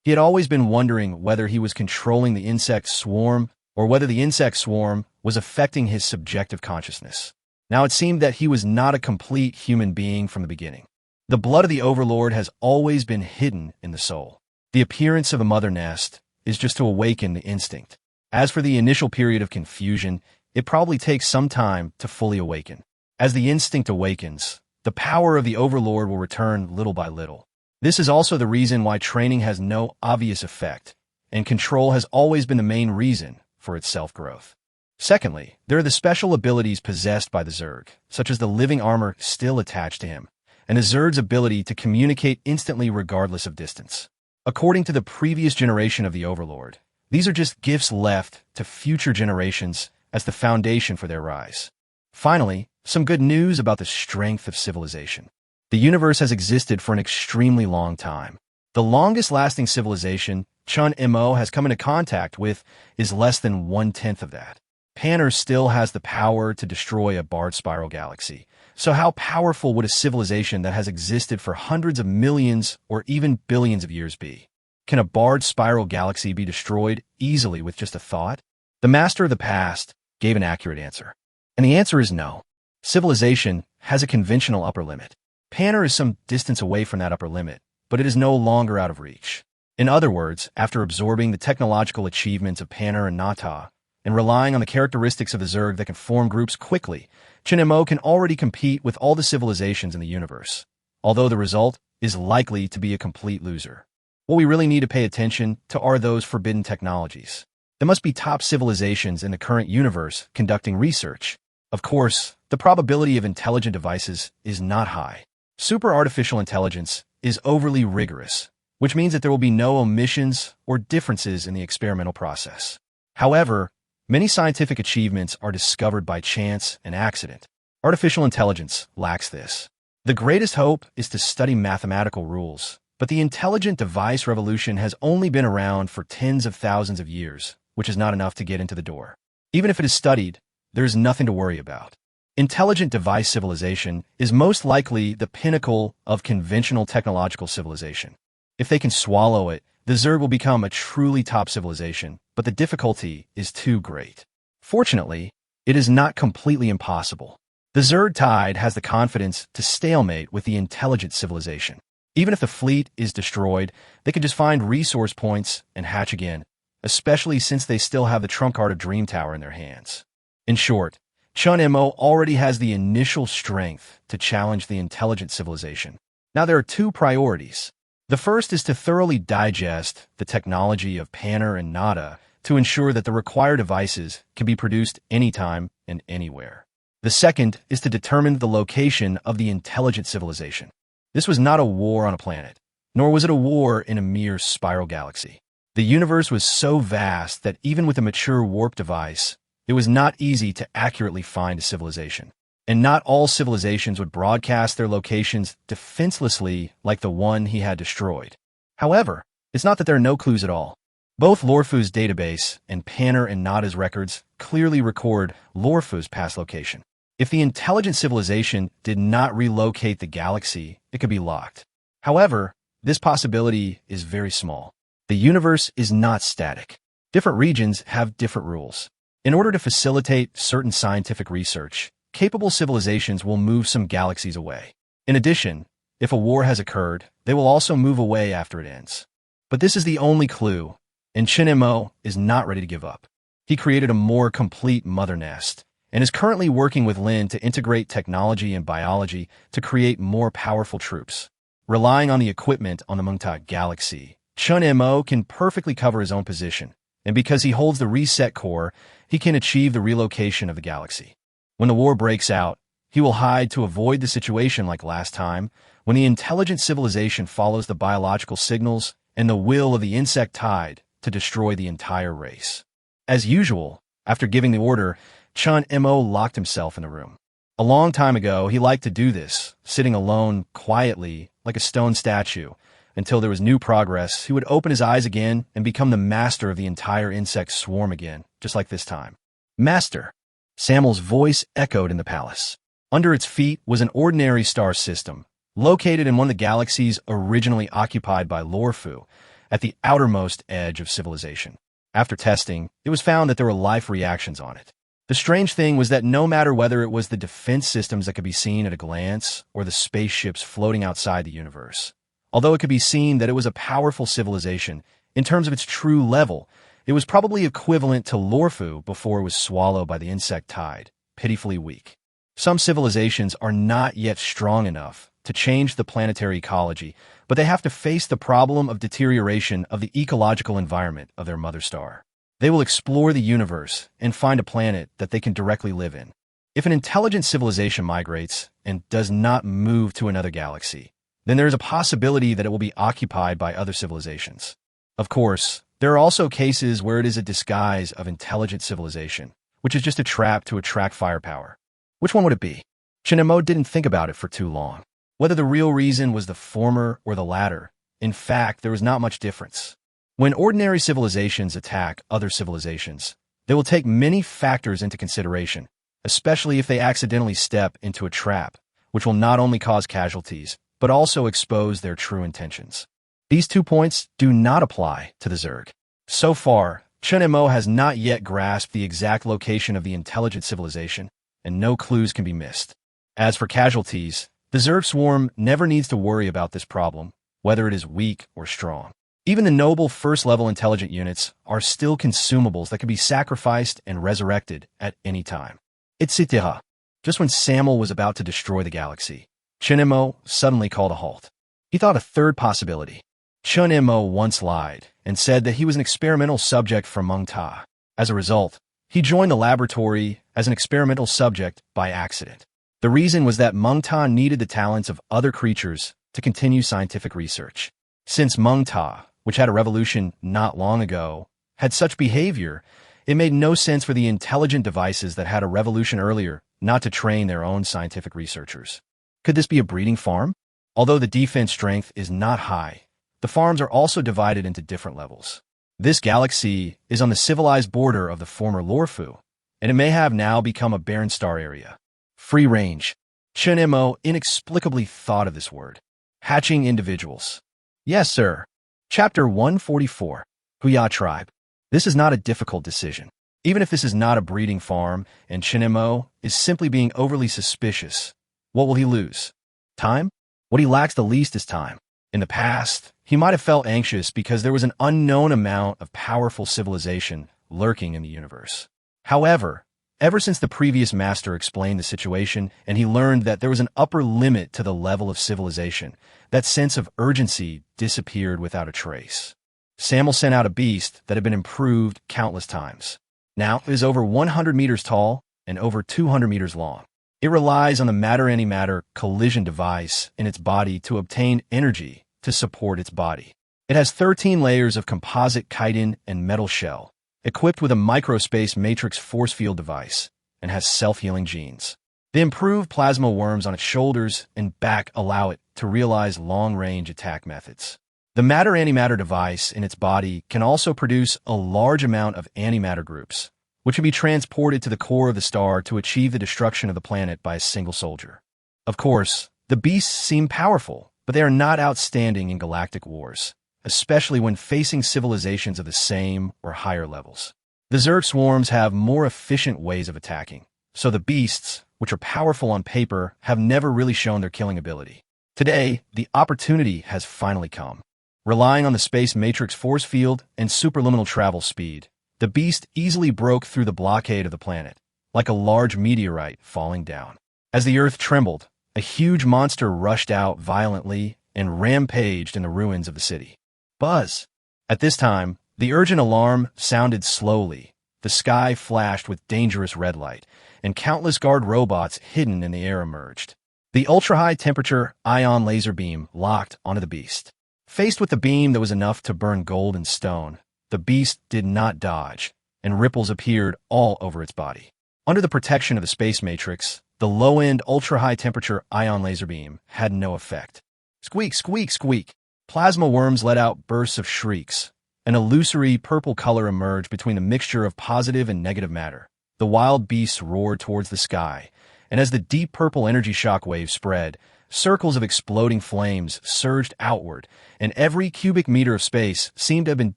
He had always been wondering whether he was controlling the insect swarm or whether the insect swarm was affecting his subjective consciousness. Now it seemed that he was not a complete human being from the beginning. The blood of the Overlord has always been hidden in the soul. The appearance of a mother nest is just to awaken the instinct. As for the initial period of confusion, it probably takes some time to fully awaken. As the instinct awakens, the power of the Overlord will return little by little. This is also the reason why training has no obvious effect, and control has always been the main reason for its self-growth. Secondly, there are the special abilities possessed by the Zerg, such as the living armor still attached to him, and the Zerg's ability to communicate instantly regardless of distance. According to the previous generation of the Overlord, these are just gifts left to future generations as the foundation for their rise. Finally, some good news about the strength of civilization. The universe has existed for an extremely long time. The longest-lasting civilization Chun Mo has come into contact with is less than 1/10 of that. Panner still has the power to destroy a barred spiral galaxy. So how powerful would a civilization that has existed for hundreds of millions or even billions of years be? Can a barred spiral galaxy be destroyed easily with just a thought? The master of the past gave an accurate answer. And the answer is no. Civilization has a conventional upper limit. Panner is some distance away from that upper limit, but it is no longer out of reach. In other words, after absorbing the technological achievements of Panner and Nata, and relying on the characteristics of the Zerg that can form groups quickly, Chun Mo can already compete with all the civilizations in the universe, although the result is likely to be a complete loser. What we really need to pay attention to are those forbidden technologies. There must be top civilizations in the current universe conducting research. Of course, the probability of intelligent devices is not high. Super artificial intelligence is overly rigorous, which means that there will be no omissions or differences in the experimental process. However, many scientific achievements are discovered by chance and accident. Artificial intelligence lacks this. The greatest hope is to study mathematical rules, but the intelligent device revolution has only been around for tens of thousands of years, which is not enough to get into the door. Even if it is studied, there is nothing to worry about. Intelligent device civilization is most likely the pinnacle of conventional technological civilization. If they can swallow it, the Zerg will become a truly top civilization, but the difficulty is too great. Fortunately, it is not completely impossible. The Zerg tide has the confidence to stalemate with the intelligent civilization. Even if the fleet is destroyed, they can just find resource points and hatch again, especially since they still have the trump card of Dream Tower in their hands. In short, Chun Mo already has the initial strength to challenge the intelligent civilization. Now there are two priorities. The first is to thoroughly digest the technology of Panner and Nada to ensure that the required devices can be produced anytime and anywhere. The second is to determine the location of the intelligent civilization. This was not a war on a planet, nor was it a war in a mere spiral galaxy. The universe was so vast that even with a mature warp device, it was not easy to accurately find a civilization. And not all civilizations would broadcast their locations defenselessly like the one he had destroyed. However, it's not that there are no clues at all. Both Lorfu's database and Panner and Nada's records clearly record Lorfu's past location. If the intelligent civilization did not relocate the galaxy, it could be locked. However, this possibility is very small. The universe is not static. Different regions have different rules. In order to facilitate certain scientific research, capable civilizations will move some galaxies away. In addition, if a war has occurred, they will also move away after it ends. But this is the only clue, and Chun Mo is not ready to give up. He created a more complete mother nest, and is currently working with Lin to integrate technology and biology to create more powerful troops. Relying on the equipment on the Mengta galaxy, Chun Mo can perfectly cover his own position, and because he holds the reset core, he can achieve the relocation of the galaxy. When the war breaks out, he will hide to avoid the situation like last time, when the intelligent civilization follows the biological signals and the will of the insect tide to destroy the entire race. As usual, after giving the order, Chun Mo locked himself in the room. A long time ago, he liked to do this, sitting alone, quietly, like a stone statue. Until there was new progress, he would open his eyes again and become the master of the entire insect swarm again, just like this time. Master! Samuel's voice echoed in the palace. Under its feet was an ordinary star system, located in one of the galaxies originally occupied by Lorfu, at the outermost edge of civilization. After testing, it was found that there were life reactions on it. The strange thing was that no matter whether it was the defense systems that could be seen at a glance or the spaceships floating outside the universe, although it could be seen that it was a powerful civilization, in terms of its true level, it was probably equivalent to Lorfu before it was swallowed by the insect tide, pitifully weak. Some civilizations are not yet strong enough to change the planetary ecology, but they have to face the problem of deterioration of the ecological environment of their mother star. They will explore the universe and find a planet that they can directly live in. If an intelligent civilization migrates and does not move to another galaxy, then there is a possibility that it will be occupied by other civilizations. Of course, there are also cases where it is a disguise of intelligent civilization, which is just a trap to attract firepower. Which one would it be? Chun Mo didn't think about it for too long. Whether the real reason was the former or the latter, in fact, there was not much difference. When ordinary civilizations attack other civilizations, they will take many factors into consideration, especially if they accidentally step into a trap, which will not only cause casualties, but also expose their true intentions. These 2 points do not apply to the Zerg. So far, Chun Mo has not yet grasped the exact location of the intelligent civilization, and no clues can be missed. As for casualties, the Zerg swarm never needs to worry about this problem, whether it is weak or strong. Even the noble first-level intelligent units are still consumables that can be sacrificed and resurrected at any time. Etc. Just when Samuel was about to destroy the galaxy, Chun Mo suddenly called a halt. He thought a third possibility. Chun Mo once lied and said that he was an experimental subject from Mengta. As a result, he joined the laboratory as an experimental subject by accident. The reason was that Mengta needed the talents of other creatures to continue scientific research. Since Mengta, which had a revolution not long ago, had such behavior, it made no sense for the intelligent devices that had a revolution earlier not to train their own scientific researchers. Could this be a breeding farm? Although the defense strength is not high, the farms are also divided into different levels. This galaxy is on the civilized border of the former Lorfu, and it may have now become a barren star area. Free range. Chun Mo inexplicably thought of this word. Hatching individuals. Yes, sir. Chapter 144. Huya Tribe. This is not a difficult decision. Even if this is not a breeding farm and Chun Mo is simply being overly suspicious, what will he lose? Time? What he lacks the least is time. In the past, he might have felt anxious because there was an unknown amount of powerful civilization lurking in the universe. However, ever since the previous master explained the situation and he learned that there was an upper limit to the level of civilization, that sense of urgency disappeared without a trace. Samuel sent out a beast that had been improved countless times. Now it is over 100 meters tall and over 200 meters long. It relies on the matter-antimatter collision device in its body to obtain energy to support its body. It has 13 layers of composite chitin and metal shell, equipped with a microspace matrix force field device, and has self-healing genes. The improved plasma worms on its shoulders and back allow it to realize long-range attack methods. The matter-antimatter device in its body can also produce a large amount of antimatter groups, which can be transported to the core of the star to achieve the destruction of the planet by a single soldier. Of course, the beasts seem powerful, but they are not outstanding in galactic wars, especially when facing civilizations of the same or higher levels. The Zerg swarms have more efficient ways of attacking, so the beasts, which are powerful on paper, have never really shown their killing ability. Today, the opportunity has finally come. Relying on the space matrix force field and superluminal travel speed, the beast easily broke through the blockade of the planet, like a large meteorite falling down. As the Earth trembled, a huge monster rushed out violently and rampaged in the ruins of the city. Buzz! At this time, the urgent alarm sounded slowly. The sky flashed with dangerous red light, and countless guard robots hidden in the air emerged. The ultra-high temperature ion laser beam locked onto the beast. Faced with the beam that was enough to burn gold and stone, the beast did not dodge, and ripples appeared all over its body. Under the protection of the space matrix, the low-end ultra-high temperature ion laser beam had no effect. Squeak, squeak, squeak. Plasma worms let out bursts of shrieks. An illusory purple color emerged between the mixture of positive and negative matter. The wild beasts roared towards the sky, and as the deep purple energy shock wave spread, circles of exploding flames surged outward, and every cubic meter of space seemed to have been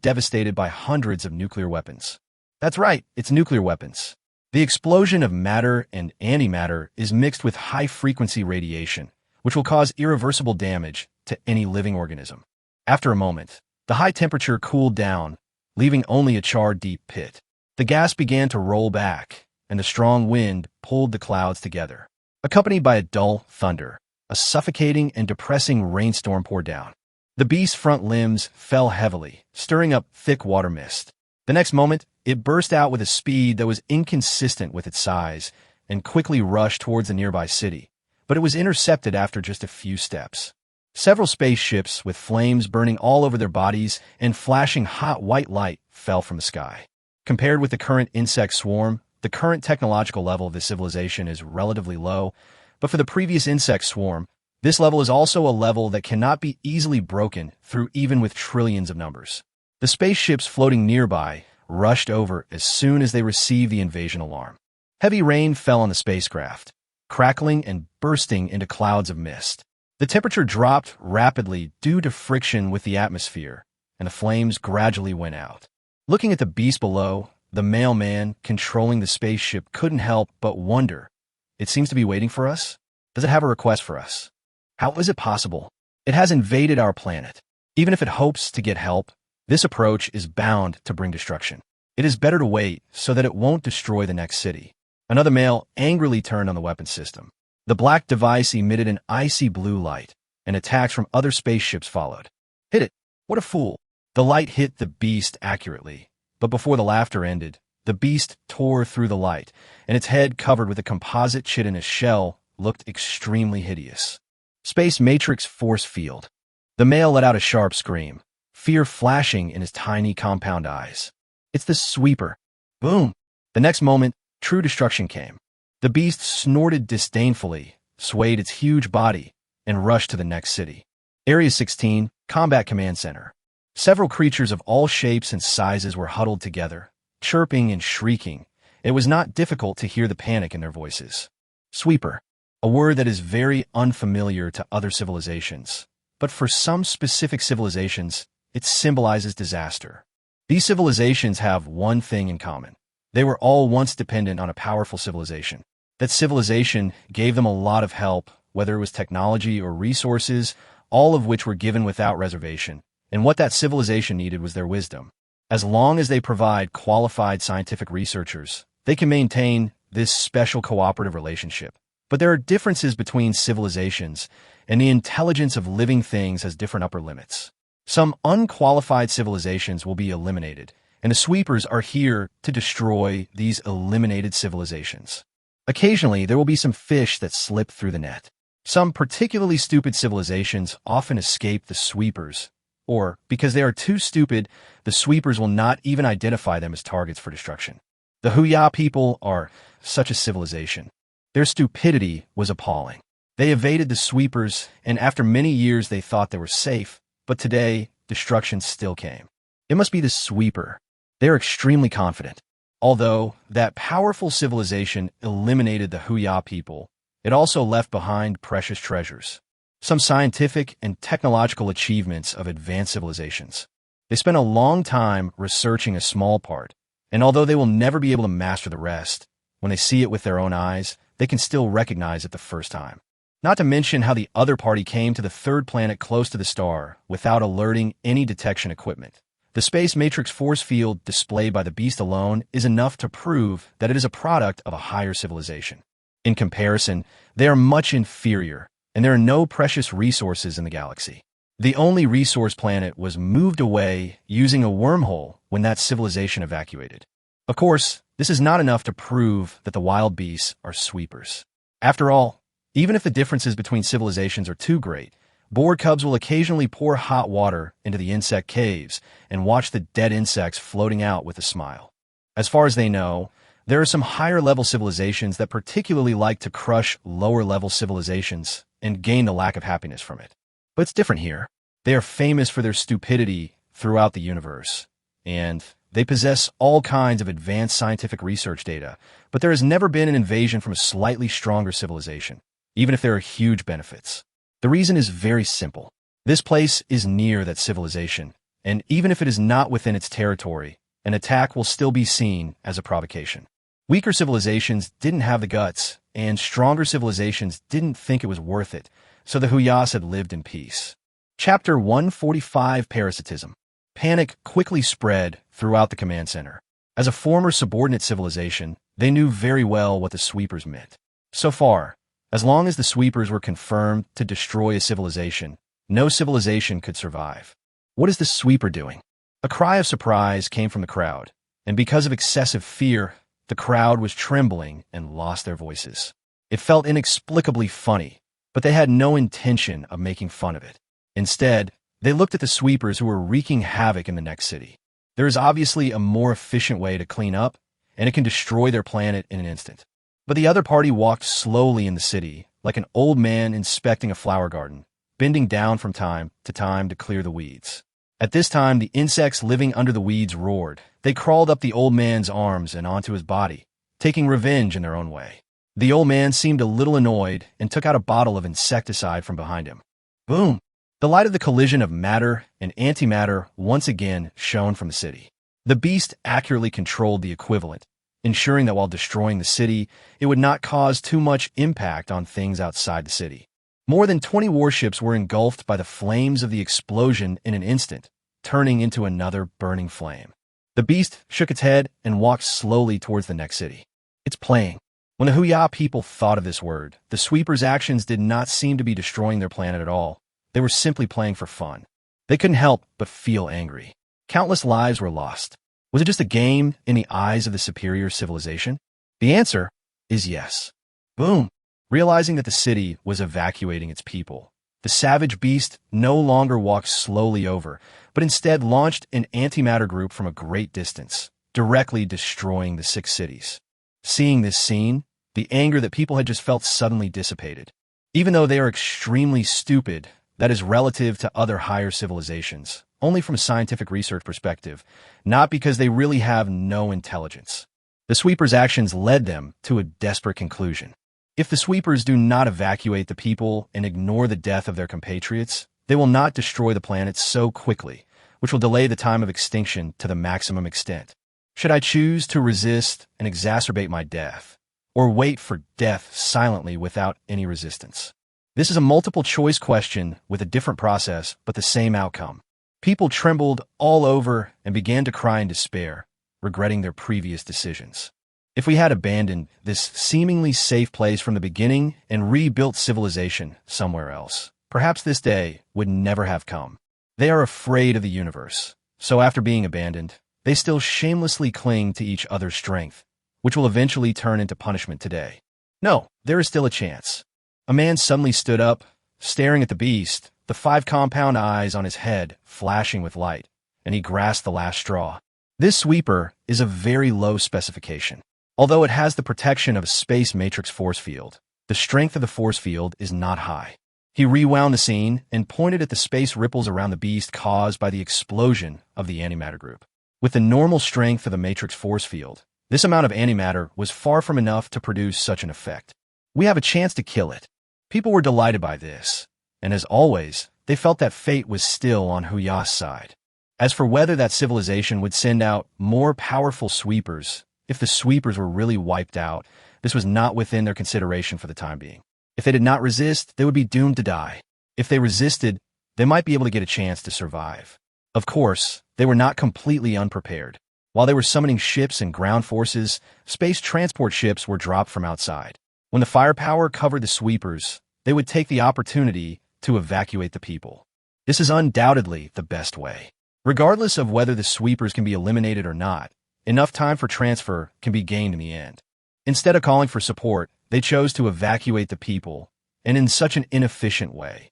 devastated by hundreds of nuclear weapons. That's right, it's nuclear weapons. The explosion of matter and antimatter is mixed with high-frequency radiation, which will cause irreversible damage to any living organism. After a moment, the high temperature cooled down, leaving only a charred deep pit. The gas began to roll back, and the strong wind pulled the clouds together. Accompanied by a dull thunder, a suffocating and depressing rainstorm poured down. The beast's front limbs fell heavily, stirring up thick water mist. The next moment, it burst out with a speed that was inconsistent with its size and quickly rushed towards the nearby city, but it was intercepted after just a few steps. Several spaceships with flames burning all over their bodies and flashing hot white light fell from the sky. Compared with the current insect swarm, the current technological level of this civilization is relatively low, but for the previous insect swarm, this level is also a level that cannot be easily broken through even with trillions of numbers. The spaceships floating nearby rushed over as soon as they received the invasion alarm. Heavy rain fell on the spacecraft, crackling and bursting into clouds of mist. The temperature dropped rapidly due to friction with the atmosphere, and the flames gradually went out. Looking at the beast below, the mailman controlling the spaceship couldn't help but wonder, it seems to be waiting for us? Does it have a request for us? How is it possible? It has invaded our planet. Even if it hopes to get help, this approach is bound to bring destruction. It is better to wait so that it won't destroy the next city. Another male angrily turned on the weapon system. The black device emitted an icy blue light, and attacks from other spaceships followed. Hit it! What a fool! The light hit the beast accurately, but before the laughter ended, the beast tore through the light, and its head covered with a composite chitinous shell looked extremely hideous. Space Matrix Force Field. The male let out a sharp scream, fear flashing in his tiny compound eyes. It's the sweeper. Boom! The next moment, true destruction came. The beast snorted disdainfully, swayed its huge body, and rushed to the next city. Area 16, Combat Command Center. Several creatures of all shapes and sizes were huddled together, chirping and shrieking. It was not difficult to hear the panic in their voices. Sweeper, a word that is very unfamiliar to other civilizations, but for some specific civilizations, it symbolizes disaster. These civilizations have one thing in common. They were all once dependent on a powerful civilization. That civilization gave them a lot of help, whether it was technology or resources, all of which were given without reservation. And what that civilization needed was their wisdom. As long as they provide qualified scientific researchers, they can maintain this special cooperative relationship. But there are differences between civilizations, and the intelligence of living things has different upper limits. Some unqualified civilizations will be eliminated, and the sweepers are here to destroy these eliminated civilizations. Occasionally, there will be some fish that slip through the net. Some particularly stupid civilizations often escape the sweepers, or because they are too stupid, the sweepers will not even identify them as targets for destruction. The Huya people are such a civilization. Their stupidity was appalling. They evaded the sweepers, and after many years they thought they were safe, but today, destruction still came. It must be the sweeper. They are extremely confident. Although that powerful civilization eliminated the Huya people, it also left behind precious treasures. Some scientific and technological achievements of advanced civilizations. They spent a long time researching a small part, and although they will never be able to master the rest, when they see it with their own eyes, they can still recognize it the first time. Not to mention how the other party came to the third planet close to the star without alerting any detection equipment. The space matrix force field displayed by the beast alone is enough to prove that it is a product of a higher civilization. In comparison, they are much inferior, and there are no precious resources in the galaxy. The only resource planet was moved away using a wormhole when that civilization evacuated. Of course, this is not enough to prove that the wild beasts are sweepers. After all, even if the differences between civilizations are too great, boar cubs will occasionally pour hot water into the insect caves and watch the dead insects floating out with a smile. As far as they know, there are some higher-level civilizations that particularly like to crush lower-level civilizations and gain the lack of happiness from it. But it's different here. They are famous for their stupidity throughout the universe, and they possess all kinds of advanced scientific research data, but there has never been an invasion from a slightly stronger civilization, even if there are huge benefits. The reason is very simple. This place is near that civilization, and even if it is not within its territory, an attack will still be seen as a provocation. Weaker civilizations didn't have the guts, and stronger civilizations didn't think it was worth it, so the Huyas had lived in peace. Chapter 145, Parasitism. Panic quickly spread throughout the command center. As a former subordinate civilization, they knew very well what the sweepers meant. So far, as long as the sweepers were confirmed to destroy a civilization, no civilization could survive. What is the sweeper doing? A cry of surprise came from the crowd, and because of excessive fear, the crowd was trembling and lost their voices. It felt inexplicably funny, but they had no intention of making fun of it. Instead, they looked at the sweepers who were wreaking havoc in the next city. There is obviously a more efficient way to clean up, and it can destroy their planet in an instant. But the other party walked slowly in the city, like an old man inspecting a flower garden, bending down from time to clear the weeds. At this time, the insects living under the weeds roared. They crawled up the old man's arms and onto his body, taking revenge in their own way. The old man seemed a little annoyed and took out a bottle of insecticide from behind him. Boom! The light of the collision of matter and antimatter once again shone from the city. The beast accurately controlled the equivalent, ensuring that while destroying the city, it would not cause too much impact on things outside the city. More than 20 warships were engulfed by the flames of the explosion in an instant, turning into another burning flame. The beast shook its head and walked slowly towards the next city. It's playing. When the Huya people thought of this word, the sweepers' actions did not seem to be destroying their planet at all. They were simply playing for fun. They couldn't help but feel angry. Countless lives were lost. Was it just a game in the eyes of the superior civilization? The answer is yes. Boom! Realizing that the city was evacuating its people, the savage beast no longer walked slowly over, but instead launched an antimatter group from a great distance, directly destroying the 6 cities. Seeing this scene, the anger that people had just felt suddenly dissipated. Even though they are extremely stupid, that is relative to other higher civilizations, only from a scientific research perspective, not because they really have no intelligence. The sweepers' actions led them to a desperate conclusion. If the sweepers do not evacuate the people and ignore the death of their compatriots, they will not destroy the planet so quickly, which will delay the time of extinction to the maximum extent. Should I choose to resist and exacerbate my death, or wait for death silently without any resistance? This is a multiple-choice question with a different process, but the same outcome. People trembled all over and began to cry in despair, regretting their previous decisions. If we had abandoned this seemingly safe place from the beginning and rebuilt civilization somewhere else, perhaps this day would never have come. They are afraid of the universe, so after being abandoned, they still shamelessly cling to each other's strength, which will eventually turn into punishment today. No, there is still a chance. A man suddenly stood up, staring at the beast, the 5 compound eyes on his head flashing with light, and he grasped the last straw. This sweeper is a very low specification. Although it has the protection of a space matrix force field, the strength of the force field is not high. He rewound the scene and pointed at the space ripples around the beast caused by the explosion of the antimatter group. With the normal strength of the matrix force field, this amount of antimatter was far from enough to produce such an effect. We have a chance to kill it. People were delighted by this, and as always, they felt that fate was still on Huya's side. As for whether that civilization would send out more powerful sweepers, if the sweepers were really wiped out, this was not within their consideration for the time being. If they did not resist, they would be doomed to die. If they resisted, they might be able to get a chance to survive. Of course, they were not completely unprepared. While they were summoning ships and ground forces, space transport ships were dropped from outside. When the firepower covered the sweepers, they would take the opportunity to evacuate the people. This is undoubtedly the best way. Regardless of whether the sweepers can be eliminated or not, enough time for transfer can be gained in the end. Instead of calling for support, they chose to evacuate the people, and in such an inefficient way.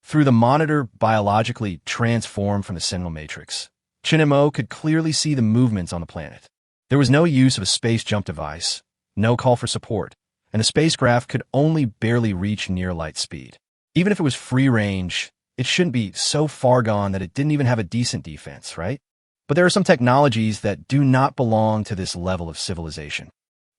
Through the monitor biologically transformed from the Sentinel Matrix, Chun Mo could clearly see the movements on the planet. There was no use of a space jump device, no call for support, and the spacecraft could only barely reach near light speed. Even if it was free range, it shouldn't be so far gone that it didn't even have a decent defense, right? But there are some technologies that do not belong to this level of civilization.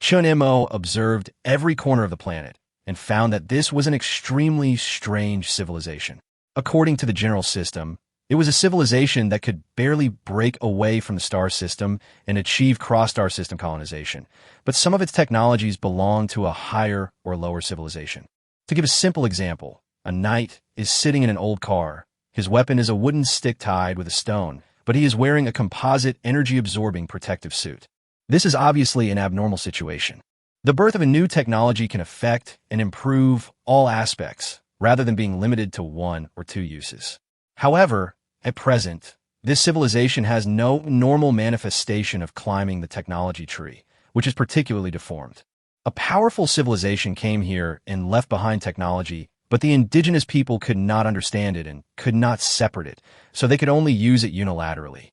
Chun Mo observed every corner of the planet and found that this was an extremely strange civilization. According to the general system, it was a civilization that could barely break away from the star system and achieve cross-star system colonization, but some of its technologies belong to a higher or lower civilization. To give a simple example, a knight is sitting in an old car. His weapon is a wooden stick tied with a stone, but he is wearing a composite energy-absorbing protective suit. This is obviously an abnormal situation. The birth of a new technology can affect and improve all aspects, rather than being limited to one or two uses. However, at present, this civilization has no normal manifestation of climbing the technology tree, which is particularly deformed. A powerful civilization came here and left behind technology, but the indigenous people could not understand it and could not separate it, so they could only use it unilaterally.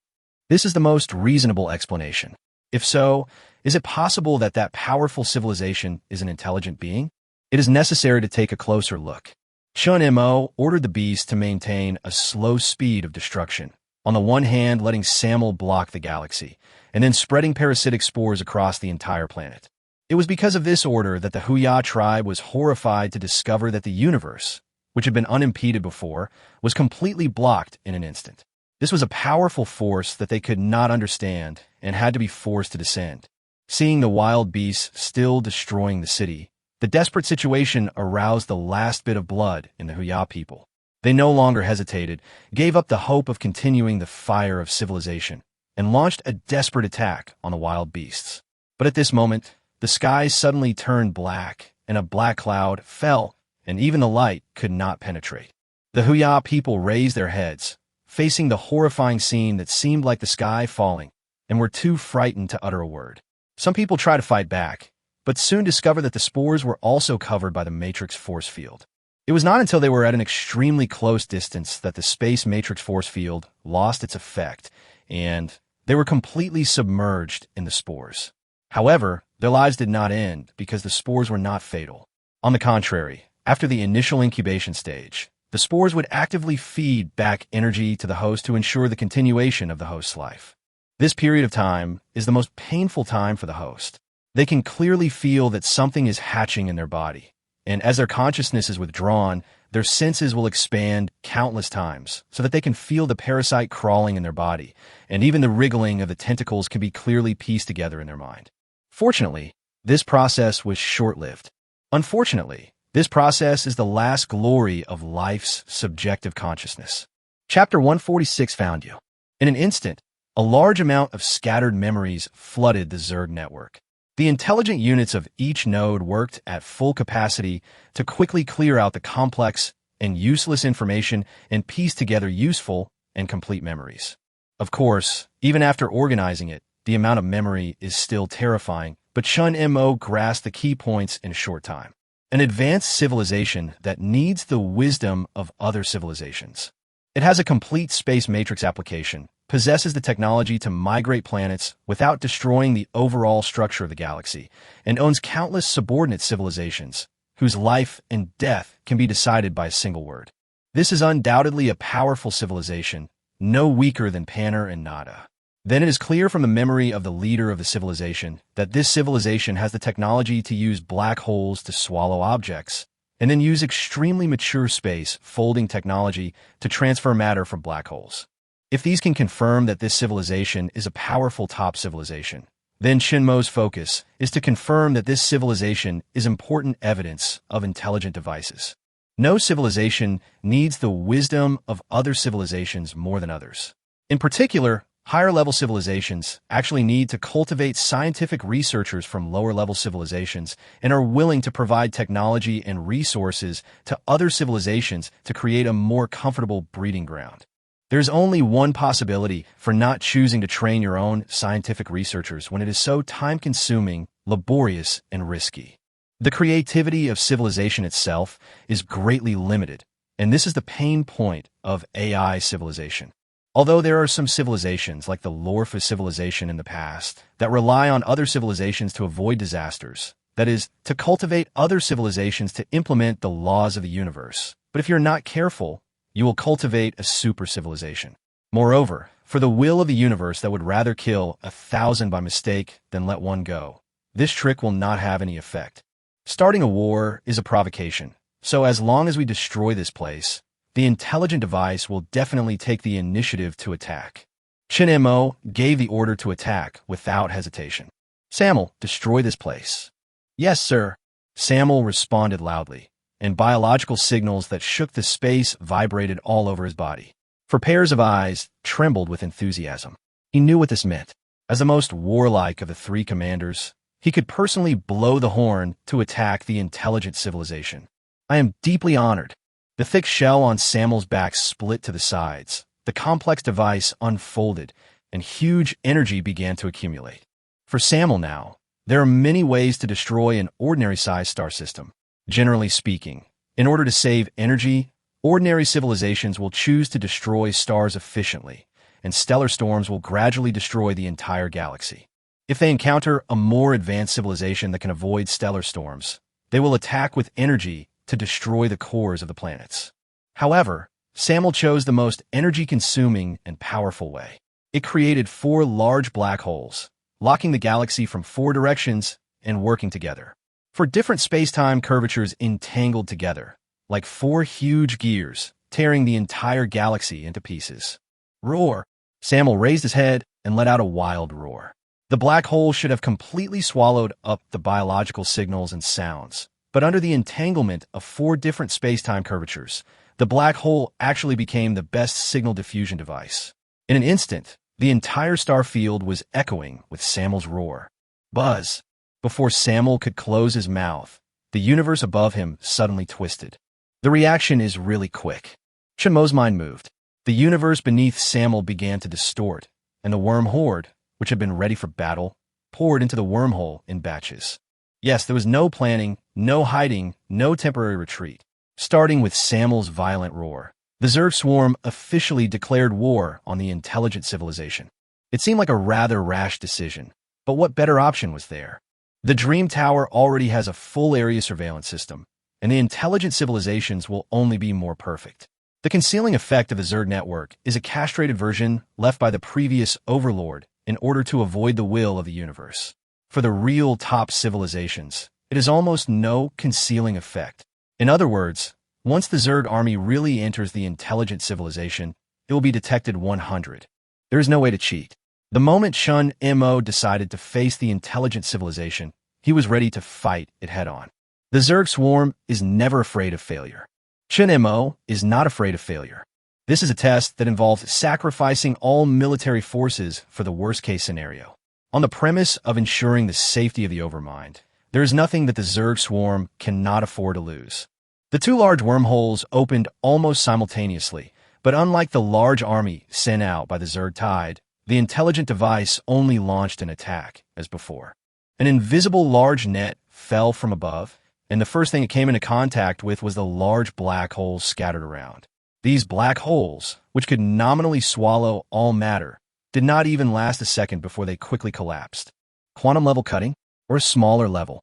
This is the most reasonable explanation. If so, is it possible that that powerful civilization is an intelligent being? It is necessary to take a closer look. Chun Mo ordered the beast to maintain a slow speed of destruction, on the one hand letting Samel block the galaxy, and then spreading parasitic spores across the entire planet. It was because of this order that the Huya tribe was horrified to discover that the universe, which had been unimpeded before, was completely blocked in an instant. This was a powerful force that they could not understand and had to be forced to descend. Seeing the wild beasts still destroying the city, the desperate situation aroused the last bit of blood in the Huya people. They no longer hesitated, gave up the hope of continuing the fire of civilization, and launched a desperate attack on the wild beasts. But at this moment, the sky suddenly turned black, and a black cloud fell, and even the light could not penetrate. The Huya people raised their heads, facing the horrifying scene that seemed like the sky falling, and were too frightened to utter a word. Some people tried to fight back, but soon discovered that the spores were also covered by the matrix force field. It was not until they were at an extremely close distance that the space matrix force field lost its effect, and they were completely submerged in the spores. However, their lives did not end because the spores were not fatal. On the contrary, after the initial incubation stage, the spores would actively feed back energy to the host to ensure the continuation of the host's life. This period of time is the most painful time for the host. They can clearly feel that something is hatching in their body, and as their consciousness is withdrawn, their senses will expand countless times so that they can feel the parasite crawling in their body, and even the wriggling of the tentacles can be clearly pieced together in their mind. Fortunately, this process was short-lived. Unfortunately, this process is the last glory of life's subjective consciousness. Chapter 146 found you. In an instant, a large amount of scattered memories flooded the Zerg network. The intelligent units of each node worked at full capacity to quickly clear out the complex and useless information and piece together useful and complete memories. Of course, even after organizing it, the amount of memory is still terrifying, but Chun Mo grasped the key points in a short time. an advanced civilization that needs the wisdom of other civilizations. It has a complete space matrix application, possesses the technology to migrate planets without destroying the overall structure of the galaxy, and owns countless subordinate civilizations whose life and death can be decided by a single word. This is undoubtedly a powerful civilization, no weaker than Panner and Nada. Then it is clear from the memory of the leader of the civilization that this civilization has the technology to use black holes to swallow objects, and then use extremely mature space folding technology to transfer matter from black holes. If these can confirm that this civilization is a powerful top civilization, then Chun Mo's focus is to confirm that this civilization is important evidence of intelligent devices. No civilization needs the wisdom of other civilizations more than others. In particular, higher-level civilizations actually need to cultivate scientific researchers from lower-level civilizations and are willing to provide technology and resources to other civilizations to create a more comfortable breeding ground. There's only one possibility for not choosing to train your own scientific researchers when it is so time-consuming, laborious, and risky. The creativity of civilization itself is greatly limited, and this is the pain point of AI civilization. Although there are some civilizations, like the Lorfa civilization in the past, that rely on other civilizations to avoid disasters, that is, to cultivate other civilizations to implement the laws of the universe. But if you're not careful, you will cultivate a super civilization. Moreover, for the will of the universe that would rather kill 1,000 by mistake than let one go, this trick will not have any effect. Starting a war is a provocation, so as long as we destroy this place, the intelligent device will definitely take the initiative to attack. Chun Mo gave the order to attack without hesitation. Samuel, destroy this place. Yes, sir. Samuel responded loudly, and biological signals that shook the space vibrated all over his body. For pairs of eyes trembled with enthusiasm. He knew what this meant. As the most warlike of the three commanders, he could personally blow the horn to attack the intelligent civilization. I am deeply honored. The thick shell on Samuel's back split to the sides. The complex device unfolded, and huge energy began to accumulate. For Samuel now, there are many ways to destroy an ordinary-sized star system. Generally speaking, in order to save energy, ordinary civilizations will choose to destroy stars efficiently, and stellar storms will gradually destroy the entire galaxy. If they encounter a more advanced civilization that can avoid stellar storms, they will attack with energy to destroy the cores of the planets. However, Samuel chose the most energy-consuming and powerful way. It created 4 large black holes, locking the galaxy from 4 directions and working together. For different space-time curvatures entangled together, like 4 huge gears, tearing the entire galaxy into pieces. Roar! Samuel raised his head and let out a wild roar. The black hole should have completely swallowed up the biological signals and sounds, but under the entanglement of 4 different space-time curvatures, the black hole actually became the best signal diffusion device. In an instant, the entire star field was echoing with Samuel's roar. Buzz! Before Samuel could close his mouth, the universe above him suddenly twisted. The reaction is really quick. Chun Mo's mind moved. The universe beneath Samuel began to distort, and the worm horde, which had been ready for battle, poured into the wormhole in batches. Yes, there was no planning, no hiding, no temporary retreat. Starting with Samuel's violent roar, the Zerg swarm officially declared war on the intelligent civilization. It seemed like a rather rash decision, but what better option was there? The Dream Tower already has a full area surveillance system, and the intelligent civilizations will only be more perfect. The concealing effect of the Zerg network is a castrated version left by the previous overlord in order to avoid the will of the universe. For the real top civilizations, it is almost no concealing effect. In other words, once the Zerg army really enters the intelligent civilization, it will be detected 100. There is no way to cheat. The moment Chun Mo decided to face the intelligent civilization, he was ready to fight it head-on. The Zerg swarm is never afraid of failure. Chun Mo is not afraid of failure. This is a test that involves sacrificing all military forces for the worst-case scenario. On the premise of ensuring the safety of the Overmind, there is nothing that the Zerg swarm cannot afford to lose. The 2 large wormholes opened almost simultaneously, but unlike the large army sent out by the Zerg Tide, the intelligent device only launched an attack, as before. An invisible large net fell from above, and the first thing it came into contact with was the large black holes scattered around. These black holes, which could nominally swallow all matter, did not even last a second before they quickly collapsed. Quantum level cutting, or a smaller level.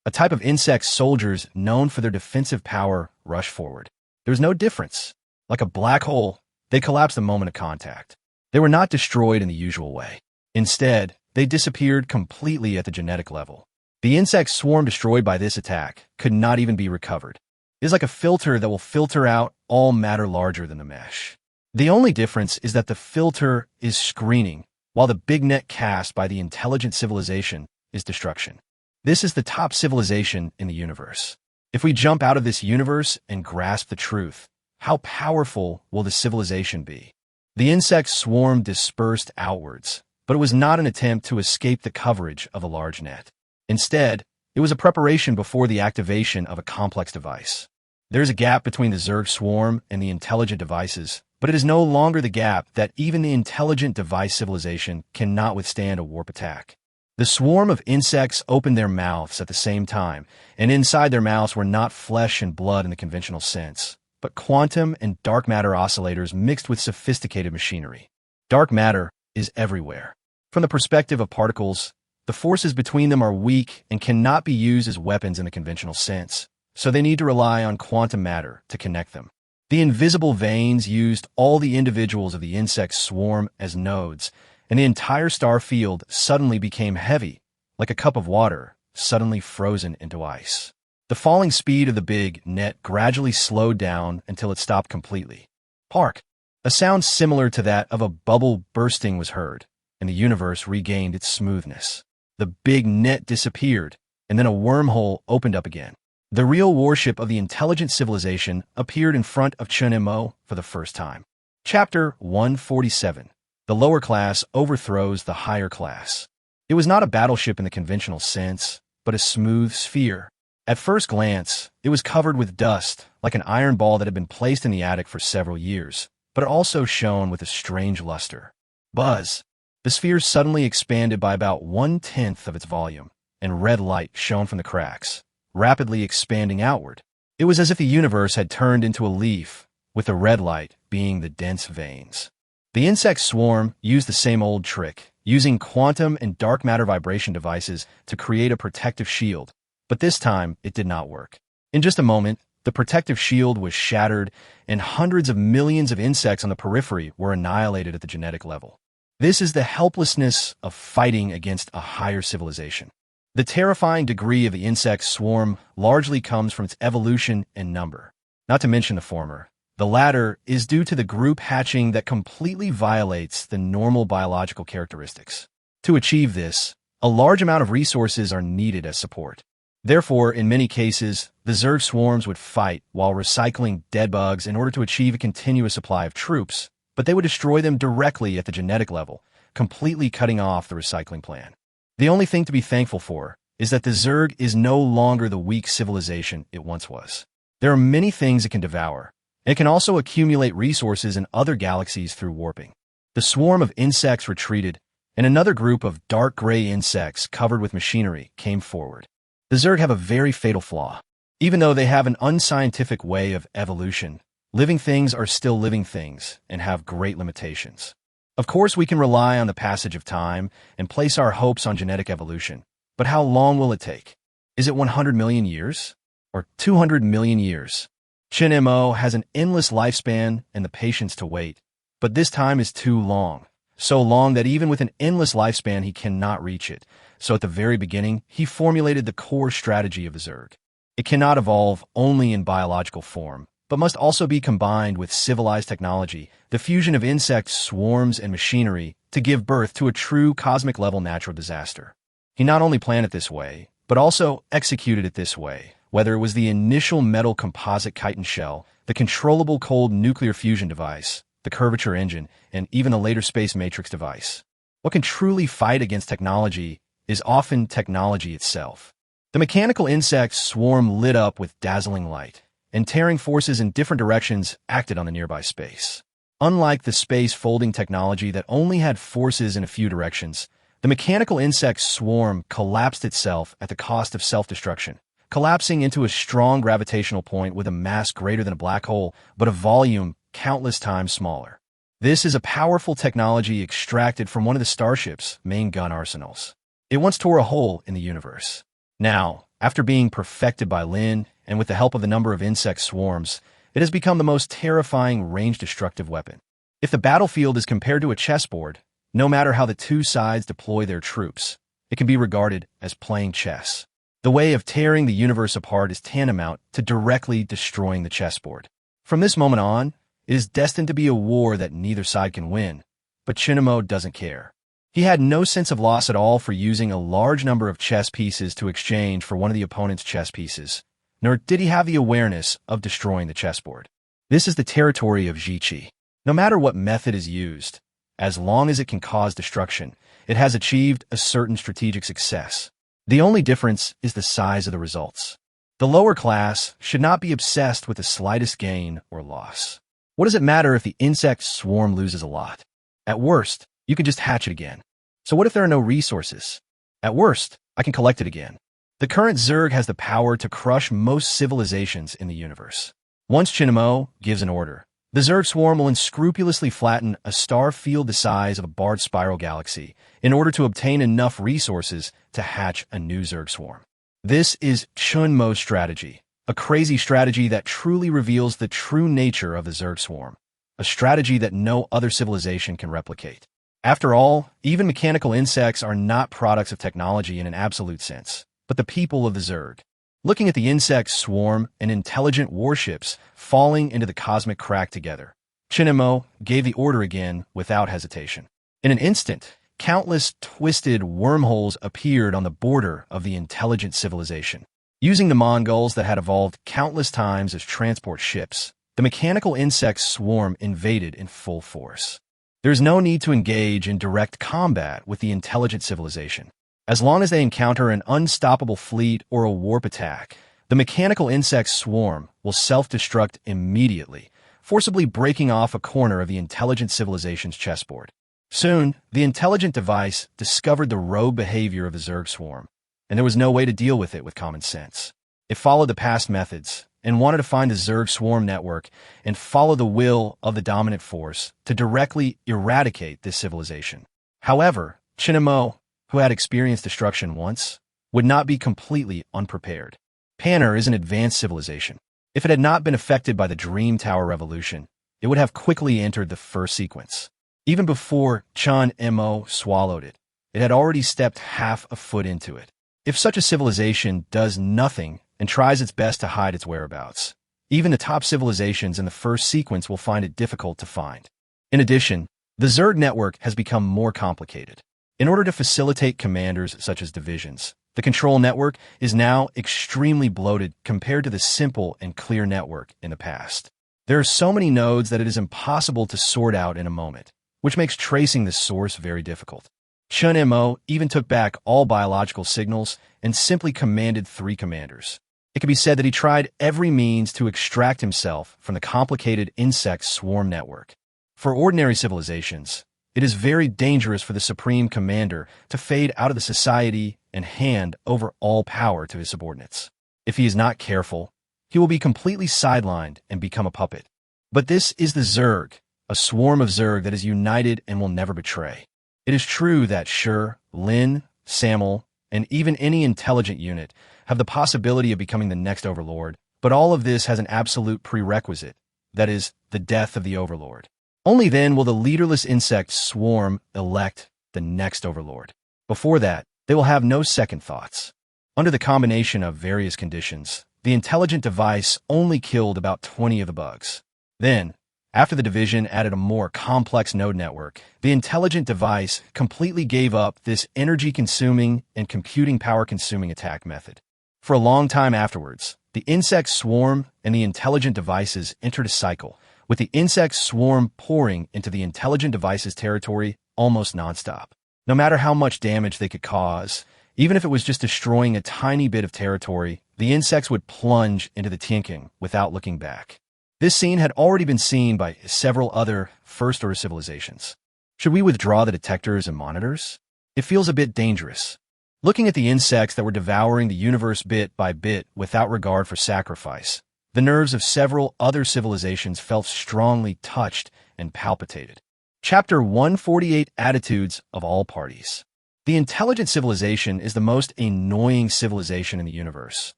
A type of insect soldiers known for their defensive power rush forward. There was no difference. Like a black hole, they collapsed the moment of contact. They were not destroyed in the usual way. Instead, they disappeared completely at the genetic level. The insect swarm destroyed by this attack could not even be recovered. It is like a filter that will filter out all matter larger than the mesh. The only difference is that the filter is screening, while the big net cast by the intelligent civilization is destruction. This is the top civilization in the universe. If we jump out of this universe and grasp the truth, how powerful will the civilization be? The insect swarm dispersed outwards, but it was not an attempt to escape the coverage of a large net. Instead, it was a preparation before the activation of a complex device. There is a gap between the Zerg swarm and the intelligent devices, but it is no longer the gap that even the intelligent device civilization cannot withstand a warp attack. The swarm of insects opened their mouths at the same time, and inside their mouths were not flesh and blood in the conventional sense, but quantum and dark matter oscillators mixed with sophisticated machinery. Dark matter is everywhere. From the perspective of particles, the forces between them are weak and cannot be used as weapons in the conventional sense, so they need to rely on quantum matter to connect them. The invisible veins used all the individuals of the insect swarm as nodes, and the entire star field suddenly became heavy, like a cup of water suddenly frozen into ice. The falling speed of the big net gradually slowed down until it stopped completely. Park. A sound similar to that of a bubble bursting was heard, and the universe regained its smoothness. The big net disappeared, and then a wormhole opened up again. The real warship of the intelligent civilization appeared in front of Chun Mo for the first time. Chapter 147. The lower class overthrows the higher class. It was not a battleship in the conventional sense, but a smooth sphere. At first glance, it was covered with dust, like an iron ball that had been placed in the attic for several years, but it also shone with a strange luster. Buzz. The sphere suddenly expanded by about 1/10 of its volume, and red light shone from the cracks, rapidly expanding outward. It was as if the universe had turned into a leaf, with the red light being the dense veins. The insect swarm used the same old trick, using quantum and dark matter vibration devices to create a protective shield, but this time it did not work. In just a moment, the protective shield was shattered, and hundreds of millions of insects on the periphery were annihilated at the genetic level. This is the helplessness of fighting against a higher civilization. The terrifying degree of the insect swarm largely comes from its evolution and number. Not to mention the former. The latter is due to the group hatching that completely violates the normal biological characteristics. To achieve this, a large amount of resources are needed as support. Therefore, in many cases, the Zerg swarms would fight while recycling dead bugs in order to achieve a continuous supply of troops, but they would destroy them directly at the genetic level, completely cutting off the recycling plan. The only thing to be thankful for is that the Zerg is no longer the weak civilization it once was. There are many things it can devour, and it can also accumulate resources in other galaxies through warping. The swarm of insects retreated, and another group of dark gray insects covered with machinery came forward. The Zerg have a very fatal flaw. Even though they have an unscientific way of evolution, living things are still living things and have great limitations. Of course, we can rely on the passage of time and place our hopes on genetic evolution, but how long will it take? Is it 100 million years? Or 200 million years? Chun Mo has an endless lifespan and the patience to wait, but this time is too long. So long that even with an endless lifespan, he cannot reach it. So at the very beginning, he formulated the core strategy of the Zerg. It cannot evolve only in biological form, but must also be combined with civilized technology, the fusion of insects, swarms, and machinery to give birth to a true cosmic-level natural disaster. He not only planned it this way, but also executed it this way, whether it was the initial metal composite chitin shell, the controllable cold nuclear fusion device, the curvature engine, and even a later space matrix device. What can truly fight against technology is often technology itself. The mechanical insects swarm lit up with dazzling light, and tearing forces in different directions acted on the nearby space. Unlike the space folding technology that only had forces in a few directions, the mechanical insect swarm collapsed itself at the cost of self-destruction, collapsing into a strong gravitational point with a mass greater than a black hole, but a volume countless times smaller. This is a powerful technology extracted from one of the starship's main gun arsenals. It once tore a hole in the universe. Now, after being perfected by Lin, and with the help of a number of insect swarms, it has become the most terrifying range-destructive weapon. If the battlefield is compared to a chessboard, no matter how the two sides deploy their troops, it can be regarded as playing chess. The way of tearing the universe apart is tantamount to directly destroying the chessboard. From this moment on, it is destined to be a war that neither side can win, but Chun Mo doesn't care. He had no sense of loss at all for using a large number of chess pieces to exchange for one of the opponent's chess pieces, nor did he have the awareness of destroying the chessboard. This is the territory of Xixi. No matter what method is used, as long as it can cause destruction, it has achieved a certain strategic success. The only difference is the size of the results. The lower class should not be obsessed with the slightest gain or loss. What does it matter if the insect swarm loses a lot? At worst, you can just hatch it again. So what if there are no resources? At worst, I can collect it again. The current Zerg has the power to crush most civilizations in the universe. Once Chun Mo gives an order, the Zerg swarm will unscrupulously flatten a star field the size of a barred spiral galaxy in order to obtain enough resources to hatch a new Zerg swarm. This is Chun Mo's strategy, a crazy strategy that truly reveals the true nature of the Zerg swarm, a strategy that no other civilization can replicate. After all, even mechanical insects are not products of technology in an absolute sense, but the people of the Zerg. Looking at the insect swarm and intelligent warships falling into the cosmic crack together, Chun Mo gave the order again without hesitation. In an instant, countless twisted wormholes appeared on the border of the intelligent civilization. Using the Mongols that had evolved countless times as transport ships, the mechanical insect swarm invaded in full force. There is no need to engage in direct combat with the intelligent civilization. As long as they encounter an unstoppable fleet or a warp attack, the mechanical insect swarm will self-destruct immediately, forcibly breaking off a corner of the intelligent civilization's chessboard. Soon, the intelligent device discovered the rogue behavior of the Zerg swarm, and there was no way to deal with it with common sense. It followed the past methods and wanted to find the Zerg swarm network and follow the will of the dominant force to directly eradicate this civilization. However, Chun Mo, who had experienced destruction once, would not be completely unprepared. Panner is an advanced civilization. If it had not been affected by the Dream Tower Revolution, it would have quickly entered the first sequence. Even before Chun Mo swallowed it, it had already stepped half a foot into it. If such a civilization does nothing and tries its best to hide its whereabouts, even the top civilizations in the first sequence will find it difficult to find. In addition, the Zerg network has become more complicated. In order to facilitate commanders such as divisions, the control network is now extremely bloated compared to the simple and clear network in the past. There are so many nodes that it is impossible to sort out in a moment, which makes tracing the source very difficult. Chun Mo even took back all biological signals and simply commanded 3 commanders. It can be said that he tried every means to extract himself from the complicated insect swarm network. For ordinary civilizations, it is very dangerous for the Supreme Commander to fade out of the society and hand over all power to his subordinates. If he is not careful, he will be completely sidelined and become a puppet. But this is the Zerg, a swarm of Zerg that is united and will never betray. It is true that Shur, Lin, Samel, and even any intelligent unit have the possibility of becoming the next overlord, but all of this has an absolute prerequisite, that is, the death of the overlord. Only then will the leaderless insect swarm elect the next overlord. Before that, they will have no second thoughts. Under the combination of various conditions, the intelligent device only killed about 20 of the bugs. Then, after the division added a more complex node network, the intelligent device completely gave up this energy-consuming and computing power-consuming attack method. For a long time afterwards, the insect swarm and the intelligent devices entered a cycle, with the insect swarm pouring into the intelligent device's territory almost nonstop. No matter how much damage they could cause, even if it was just destroying a tiny bit of territory, the insects would plunge into the Tianqing without looking back. This scene had already been seen by several other first-order civilizations. Should we withdraw the detectors and monitors? It feels a bit dangerous. Looking at the insects that were devouring the universe bit by bit without regard for sacrifice, the nerves of several other civilizations felt strongly touched and palpitated. Chapter 148: Attitudes of All Parties. The intelligent civilization is the most annoying civilization in the universe,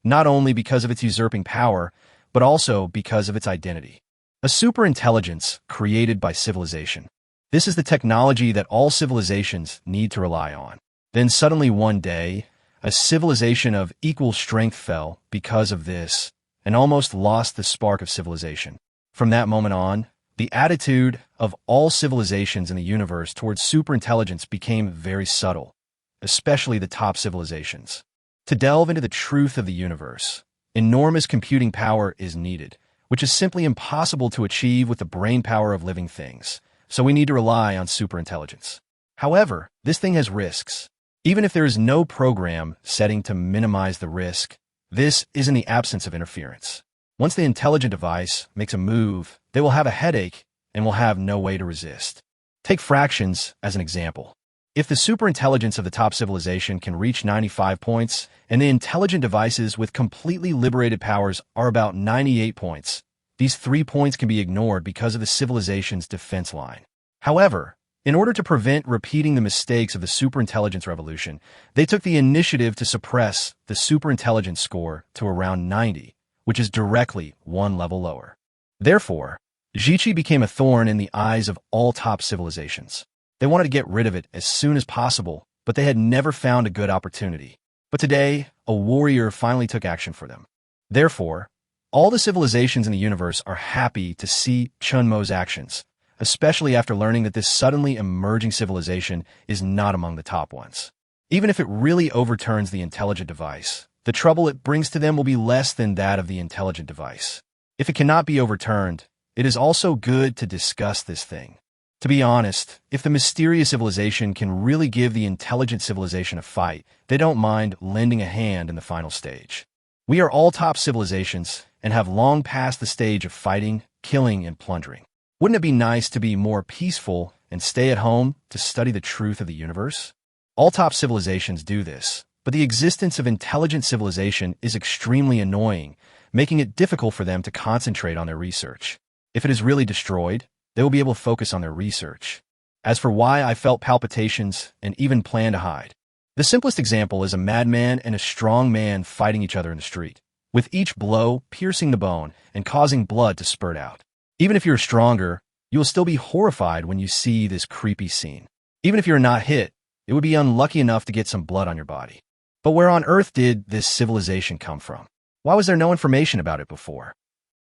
not only because of its usurping power, but also because of its identity. A superintelligence created by civilization. This is the technology that all civilizations need to rely on. Then suddenly one day, a civilization of equal strength fell because of this and almost lost the spark of civilization. From that moment on, the attitude of all civilizations in the universe towards superintelligence became very subtle, especially the top civilizations. To delve into the truth of the universe, enormous computing power is needed, which is simply impossible to achieve with the brain power of living things, so we need to rely on superintelligence. However, this thing has risks. Even if there is no program setting to minimize the risk, this is in the absence of interference. Once the intelligent device makes a move, they will have a headache and will have no way to resist. Take fractions as an example. If the superintelligence of the top civilization can reach 95 points, and the intelligent devices with completely liberated powers are about 98 points, these 3 points can be ignored because of the civilization's defense line. However, in order to prevent repeating the mistakes of the superintelligence revolution, they took the initiative to suppress the superintelligence score to around 90, which is directly one level lower. Therefore, Xixi became a thorn in the eyes of all top civilizations. They wanted to get rid of it as soon as possible, but they had never found a good opportunity. But today, a warrior finally took action for them. Therefore, all the civilizations in the universe are happy to see Chun Mo's actions, especially after learning that this suddenly emerging civilization is not among the top ones. Even if it really overturns the intelligent device, the trouble it brings to them will be less than that of the intelligent device. If it cannot be overturned, it is also good to discuss this thing. To be honest, if the mysterious civilization can really give the intelligent civilization a fight, they don't mind lending a hand in the final stage. We are all top civilizations and have long passed the stage of fighting, killing, and plundering. Wouldn't it be nice to be more peaceful and stay at home to study the truth of the universe? All top civilizations do this, but the existence of intelligent civilization is extremely annoying, making it difficult for them to concentrate on their research. If it is really destroyed, they will be able to focus on their research. As for why I felt palpitations and even planned to hide, the simplest example is a madman and a strong man fighting each other in the street, with each blow piercing the bone and causing blood to spurt out. Even if you're stronger, you will still be horrified when you see this creepy scene. Even if you're not hit, it would be unlucky enough to get some blood on your body. But where on earth did this civilization come from? Why was there no information about it before?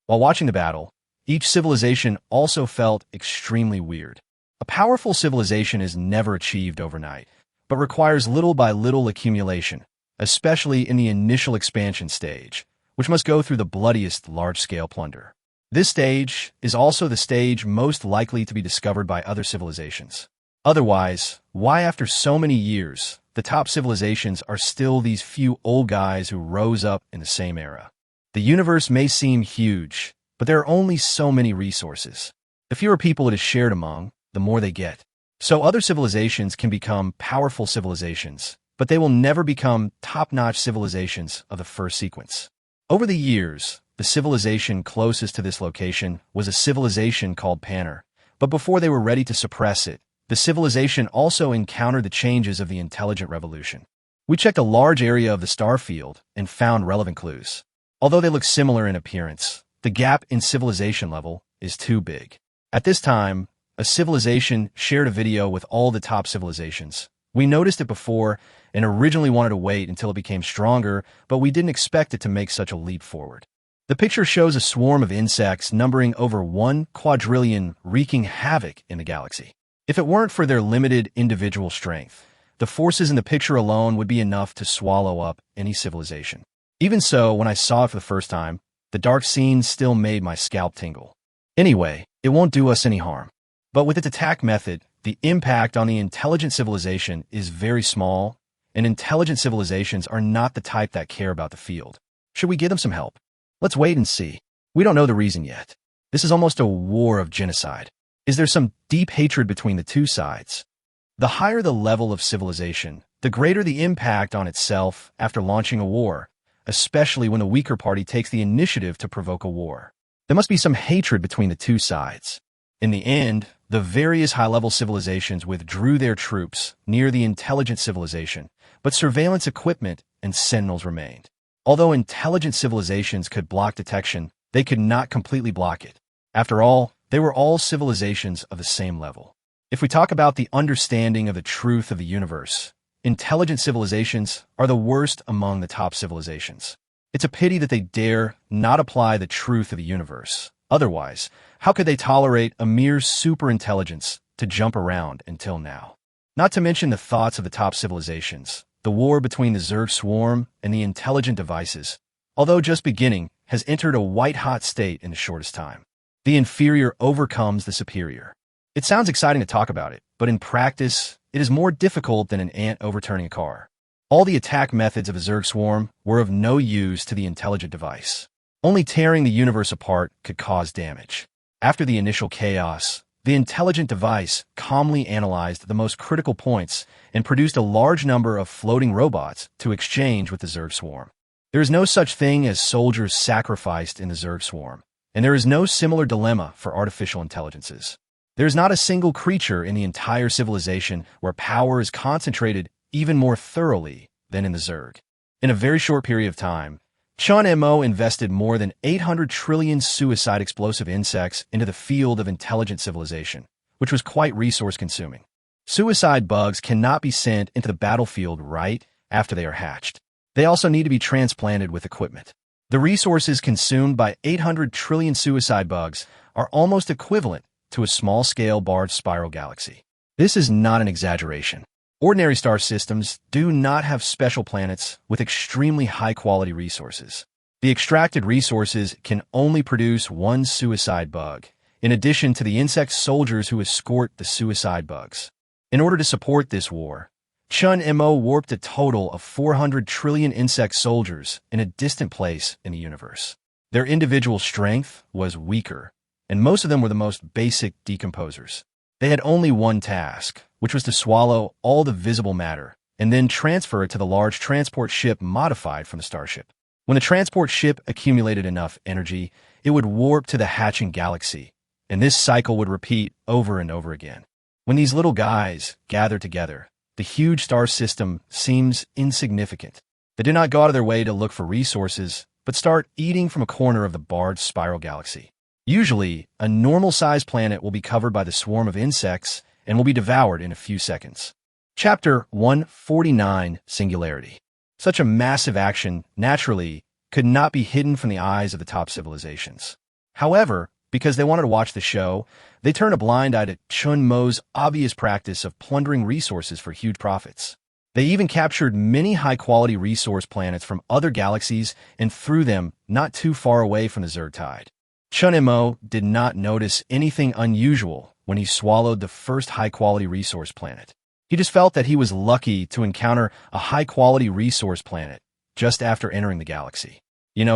While watching the battle, each civilization also felt extremely weird. A powerful civilization is never achieved overnight, but requires little by little accumulation, especially in the initial expansion stage, which must go through the bloodiest large-scale plunder. This stage is also the stage most likely to be discovered by other civilizations. Otherwise, why after so many years, the top civilizations are still these few old guys who rose up in the same era? The universe may seem huge, but there are only so many resources. The fewer people it is shared among, the more they get. So other civilizations can become powerful civilizations, but they will never become top-notch civilizations of the first sequence. Over the years, the civilization closest to this location was a civilization called Panner, but before they were ready to suppress it, the civilization also encountered the changes of the intelligent revolution. We checked a large area of the star field and found relevant clues. Although they look similar in appearance, the gap in civilization level is too big. At this time, a civilization shared a video with all the top civilizations. We noticed it before and originally wanted to wait until it became stronger, but we didn't expect it to make such a leap forward. The picture shows a swarm of insects numbering over 1 quadrillion wreaking havoc in the galaxy. If it weren't for their limited individual strength, the forces in the picture alone would be enough to swallow up any civilization. Even so, when I saw it for the first time, the dark scene still made my scalp tingle. Anyway, it won't do us any harm. But with its attack method, the impact on the intelligent civilization is very small, and intelligent civilizations are not the type that care about the field. Should we give them some help? Let's wait and see. We don't know the reason yet. This is almost a war of genocide. Is there some deep hatred between the two sides? The higher the level of civilization, the greater the impact on itself after launching a war, especially when the weaker party takes the initiative to provoke a war. There must be some hatred between the two sides. In the end, the various high-level civilizations withdrew their troops near the intelligent civilization, but surveillance equipment and sentinels remained. Although intelligent civilizations could block detection, they could not completely block it. After all, they were all civilizations of the same level. If we talk about the understanding of the truth of the universe, intelligent civilizations are the worst among the top civilizations. It's a pity that they dare not apply the truth of the universe. Otherwise, how could they tolerate a mere superintelligence to jump around until now? Not to mention the thoughts of the top civilizations. The war between the Zerg swarm and the intelligent devices, although just beginning, has entered a white-hot state in the shortest time. The inferior overcomes the superior. It sounds exciting to talk about it, but in practice, it is more difficult than an ant overturning a car. All the attack methods of a Zerg swarm were of no use to the intelligent device. Only tearing the universe apart could cause damage. After the initial chaos, the intelligent device calmly analyzed the most critical points and produced a large number of floating robots to exchange with the Zerg swarm. There is no such thing as soldiers sacrificed in the Zerg swarm, and there is no similar dilemma for artificial intelligences. There is not a single creature in the entire civilization where power is concentrated even more thoroughly than in the Zerg. In a very short period of time, Chun Mo invested more than 800 trillion suicide explosive insects into the field of intelligent civilization, which was quite resource-consuming. Suicide bugs cannot be sent into the battlefield right after they are hatched. They also need to be transplanted with equipment. The resources consumed by 800 trillion suicide bugs are almost equivalent to a small-scale barred spiral galaxy. This is not an exaggeration. Ordinary star systems do not have special planets with extremely high-quality resources. The extracted resources can only produce one suicide bug, in addition to the insect soldiers who escort the suicide bugs. In order to support this war, Chun Mo warped a total of 400 trillion insect soldiers in a distant place in the universe. Their individual strength was weaker, and most of them were the most basic decomposers. They had only one task, which was to swallow all the visible matter and then transfer it to the large transport ship modified from the starship. When the transport ship accumulated enough energy, it would warp to the hatching galaxy, and this cycle would repeat over and over again. When these little guys gather together, the huge star system seems insignificant. They do not go out of their way to look for resources, but start eating from a corner of the barred spiral galaxy. Usually, a normal-sized planet will be covered by the swarm of insects and will be devoured in a few seconds. Chapter 149, Singularity. Such a massive action, naturally, could not be hidden from the eyes of the top civilizations. However, because they wanted to watch the show, they turned a blind eye to Chun Mo's obvious practice of plundering resources for huge profits. They even captured many high-quality resource planets from other galaxies and threw them not too far away from the Zerg Tide. Chun Mo did not notice anything unusual when he swallowed the first high-quality resource planet. He just felt that he was lucky to encounter a high-quality resource planet just after entering the galaxy.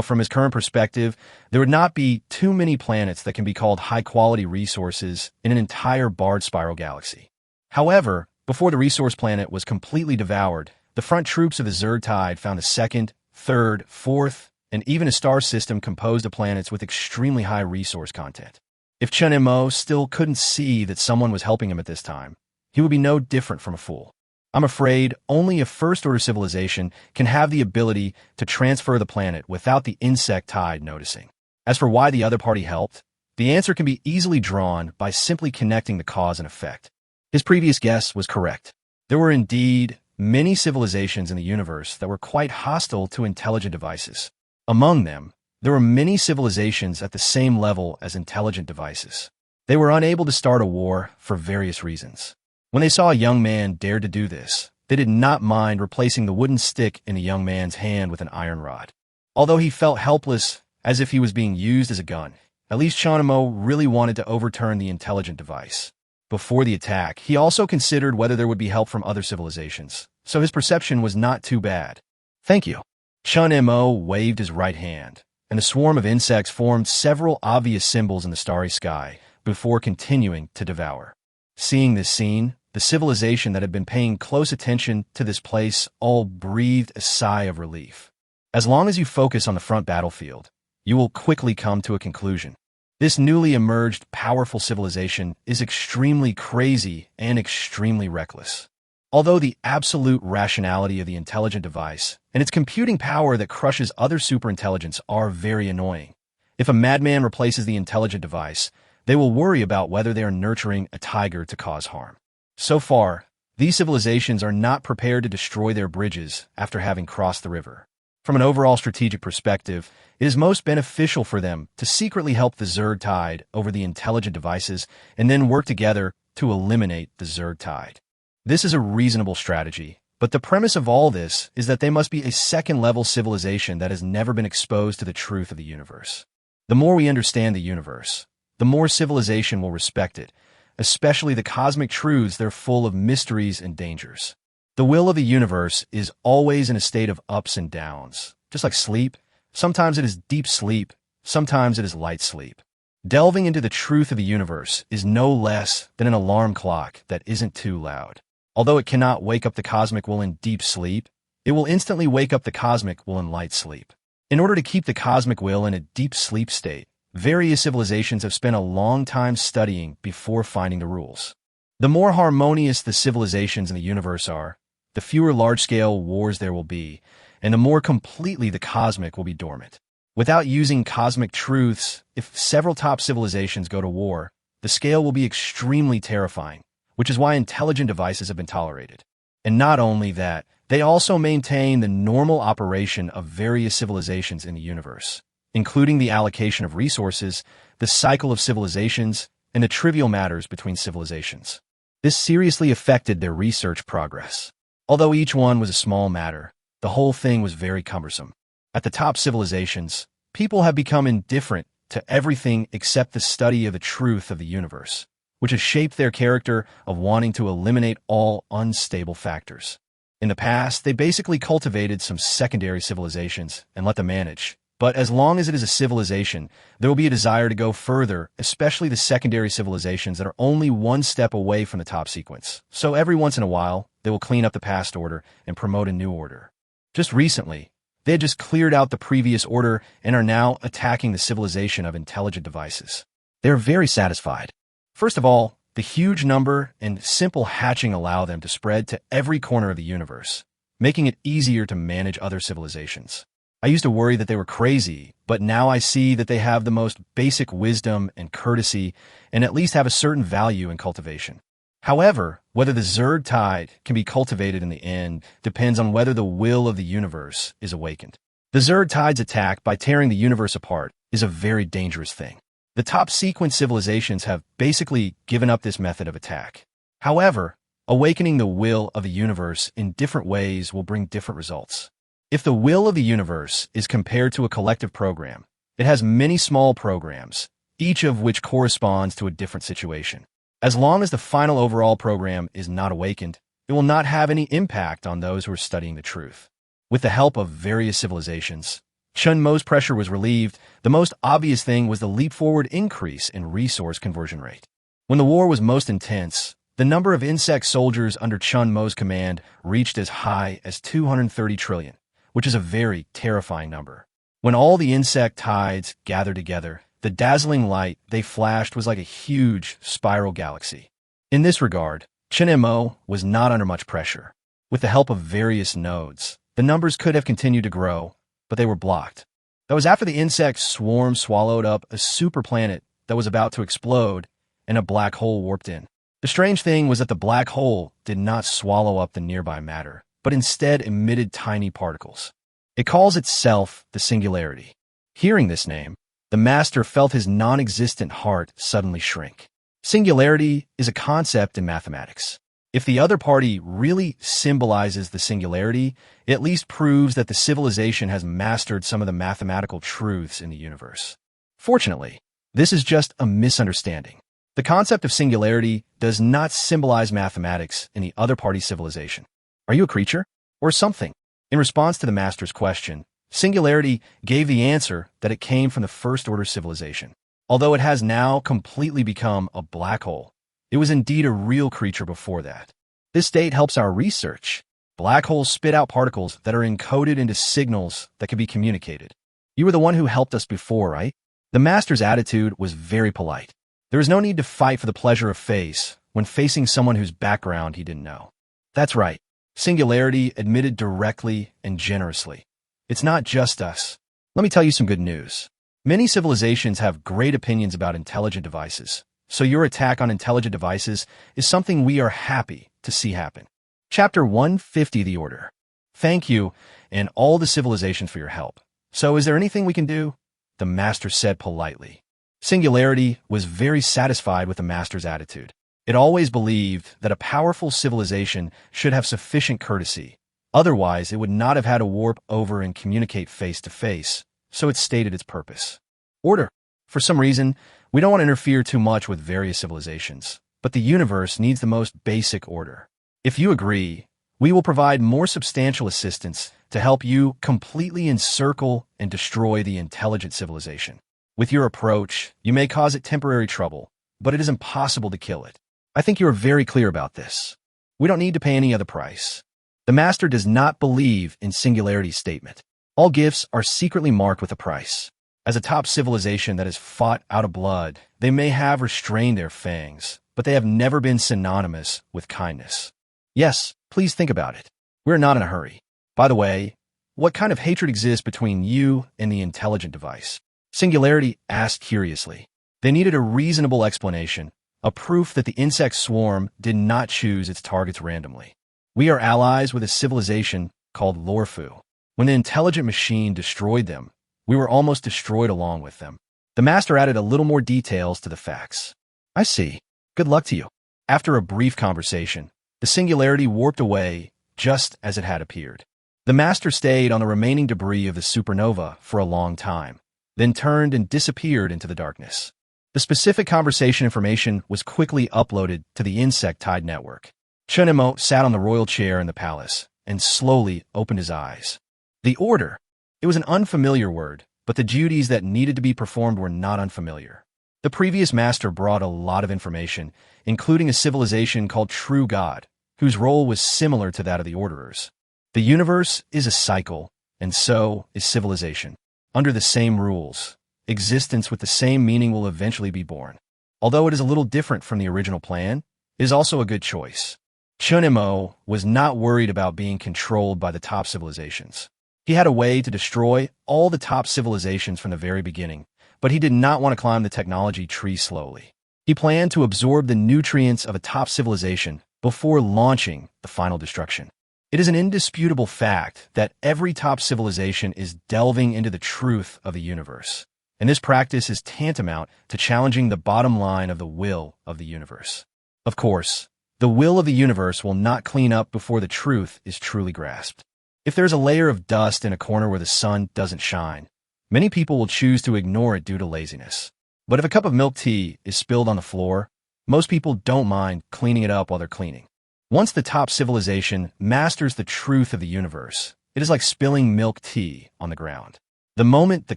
From his current perspective, there would not be too many planets that can be called high-quality resources in an entire barred spiral galaxy. However, before the resource planet was completely devoured, the front troops of the Zerg Tide found a second, third, fourth, and even a star system composed of planets with extremely high resource content. If Chun Mo still couldn't see that someone was helping him at this time, he would be no different from a fool. I'm afraid only a first-order civilization can have the ability to transfer the planet without the insect tide noticing. As for why the other party helped, the answer can be easily drawn by simply connecting the cause and effect. His previous guess was correct. There were indeed many civilizations in the universe that were quite hostile to intelligent devices. Among them, there were many civilizations at the same level as intelligent devices. They were unable to start a war for various reasons. When they saw a young man dare to do this, they did not mind replacing the wooden stick in the young man's hand with an iron rod. Although he felt helpless, as if he was being used as a gun, at least Chun Mo really wanted to overturn the intelligent device. Before the attack, he also considered whether there would be help from other civilizations, so his perception was not too bad. Thank you. Chun Mo waved his right hand, and a swarm of insects formed several obvious symbols in the starry sky before continuing to devour. Seeing this scene, the civilization that had been paying close attention to this place all breathed a sigh of relief. As long as you focus on the front battlefield, you will quickly come to a conclusion. This newly emerged powerful civilization is extremely crazy and extremely reckless. Although the absolute rationality of the intelligent device and its computing power that crushes other superintelligence are very annoying, if a madman replaces the intelligent device, they will worry about whether they are nurturing a tiger to cause harm. So far, these civilizations are not prepared to destroy their bridges after having crossed the river. From an overall strategic perspective, it is most beneficial for them to secretly help the Zerg Tide over the intelligent devices and then work together to eliminate the Zerg Tide. This is a reasonable strategy, but the premise of all this is that they must be a second-level civilization that has never been exposed to the truth of the universe. The more we understand the universe, the more civilization will respect it, especially the cosmic truths that are full of mysteries and dangers. The will of the universe is always in a state of ups and downs, just like sleep. Sometimes it is deep sleep, sometimes it is light sleep. Delving into the truth of the universe is no less than an alarm clock that isn't too loud. Although it cannot wake up the cosmic will in deep sleep, it will instantly wake up the cosmic will in light sleep. In order to keep the cosmic will in a deep sleep state, various civilizations have spent a long time studying before finding the rules. The more harmonious the civilizations in the universe are, the fewer large-scale wars there will be, and the more completely the cosmic will be dormant. Without using cosmic truths, if several top civilizations go to war, the scale will be extremely terrifying, which is why intelligent devices have been tolerated. And not only that, they also maintain the normal operation of various civilizations in the universe, including the allocation of resources, the cycle of civilizations, and the trivial matters between civilizations. This seriously affected their research progress. Although each one was a small matter, the whole thing was very cumbersome. At the top civilizations, people have become indifferent to everything except the study of the truth of the universe, which has shaped their character of wanting to eliminate all unstable factors. In the past, they basically cultivated some secondary civilizations and let them manage. But as long as it is a civilization, there will be a desire to go further, especially the secondary civilizations that are only one step away from the top sequence. So every once in a while, they will clean up the past order and promote a new order. Just recently, they had just cleared out the previous order and are now attacking the civilization of intelligent devices. They are very satisfied. First of all, the huge number and simple hatching allow them to spread to every corner of the universe, making it easier to manage other civilizations. I used to worry that they were crazy, but now I see that they have the most basic wisdom and courtesy and at least have a certain value in cultivation. However, whether the Zerg Tide can be cultivated in the end depends on whether the will of the universe is awakened. The Zerg Tide's attack by tearing the universe apart is a very dangerous thing. The top sequence civilizations have basically given up this method of attack. However, awakening the will of the universe in different ways will bring different results. If the will of the universe is compared to a collective program, it has many small programs, each of which corresponds to a different situation. As long as the final overall program is not awakened, it will not have any impact on those who are studying the truth. With the help of various civilizations, Chun Mo's pressure was relieved. The most obvious thing was the leap-forward increase in resource conversion rate. When the war was most intense, the number of insect soldiers under Chun Mo's command reached as high as 230 trillion, which is a very terrifying number. When all the insect tides gathered together, the dazzling light they flashed was like a huge spiral galaxy. In this regard, Chun Mo was not under much pressure. With the help of various nodes, the numbers could have continued to grow, but they were blocked. That was after the insect swarm swallowed up a superplanet that was about to explode and a black hole warped in. The strange thing was that the black hole did not swallow up the nearby matter, but instead emitted tiny particles. It calls itself the Singularity. Hearing this name, the master felt his non-existent heart suddenly shrink. Singularity is a concept in mathematics. If the other party really symbolizes the singularity, it at least proves that the civilization has mastered some of the mathematical truths in the universe. Fortunately, this is just a misunderstanding. The concept of singularity does not symbolize mathematics in the other party's civilization. Are you a creature or something? In response to the master's question, singularity gave the answer that it came from the first order civilization. Although it has now completely become a black hole, It was indeed a real creature before that. This state helps our research. Black holes spit out particles that are encoded into signals that can be communicated. You were the one who helped us before, right? The master's attitude was very polite. There is no need to fight for the pleasure of face when facing someone whose background he didn't know. That's right. Singularity admitted directly and generously. It's not just us. Let me tell you some good news. Many civilizations have great opinions about intelligent devices, so your attack on intelligent devices is something we are happy to see happen. Chapter 150, The Order. Thank you and all the civilizations for your help. So is there anything we can do? The master said politely. Singularity was very satisfied with the master's attitude. It always believed that a powerful civilization should have sufficient courtesy. Otherwise, it would not have had to warp over and communicate face to face, so it stated its purpose. Order. For some reason, we don't want to interfere too much with various civilizations, but the universe needs the most basic order. If you agree, we will provide more substantial assistance to help you completely encircle and destroy the intelligent civilization. With your approach, you may cause it temporary trouble, but it is impossible to kill it. I think you are very clear about this. We don't need to pay any other price. The master does not believe in Singularity's statement. All gifts are secretly marked with a price. As a top civilization that has fought out of blood, they may have restrained their fangs, but they have never been synonymous with kindness. Yes, please think about it. We're not in a hurry. By the way, what kind of hatred exists between you and the intelligent device? Singularity asked curiously. They needed a reasonable explanation, a proof that the insect swarm did not choose its targets randomly. We are allies with a civilization called Lorfu. When the intelligent machine destroyed them, we were almost destroyed along with them. The master added a little more details to the facts. I see. Good luck to you. After a brief conversation, the singularity warped away just as it had appeared. The master stayed on the remaining debris of the supernova for a long time, then turned and disappeared into the darkness. The specific conversation information was quickly uploaded to the insect-tied network. Chun Mo sat on the royal chair in the palace and slowly opened his eyes. The order. It was an unfamiliar word, but the duties that needed to be performed were not unfamiliar. The previous master brought a lot of information, including a civilization called True God, whose role was similar to that of the Orderers. The universe is a cycle, and so is civilization. Under the same rules, existence with the same meaning will eventually be born. Although it is a little different from the original plan, it is also a good choice. Chun Mo was not worried about being controlled by the top civilizations. He had a way to destroy all the top civilizations from the very beginning, but he did not want to climb the technology tree slowly. He planned to absorb the nutrients of a top civilization before launching the final destruction. It is an indisputable fact that every top civilization is delving into the truth of the universe, and this practice is tantamount to challenging the bottom line of the will of the universe. Of course, the will of the universe will not clean up before the truth is truly grasped. If there's a layer of dust in a corner where the sun doesn't shine, many people will choose to ignore it due to laziness. But if a cup of milk tea is spilled on the floor, most people don't mind cleaning it up while they're cleaning. Once the top civilization masters the truth of the universe, it is like spilling milk tea on the ground. The moment the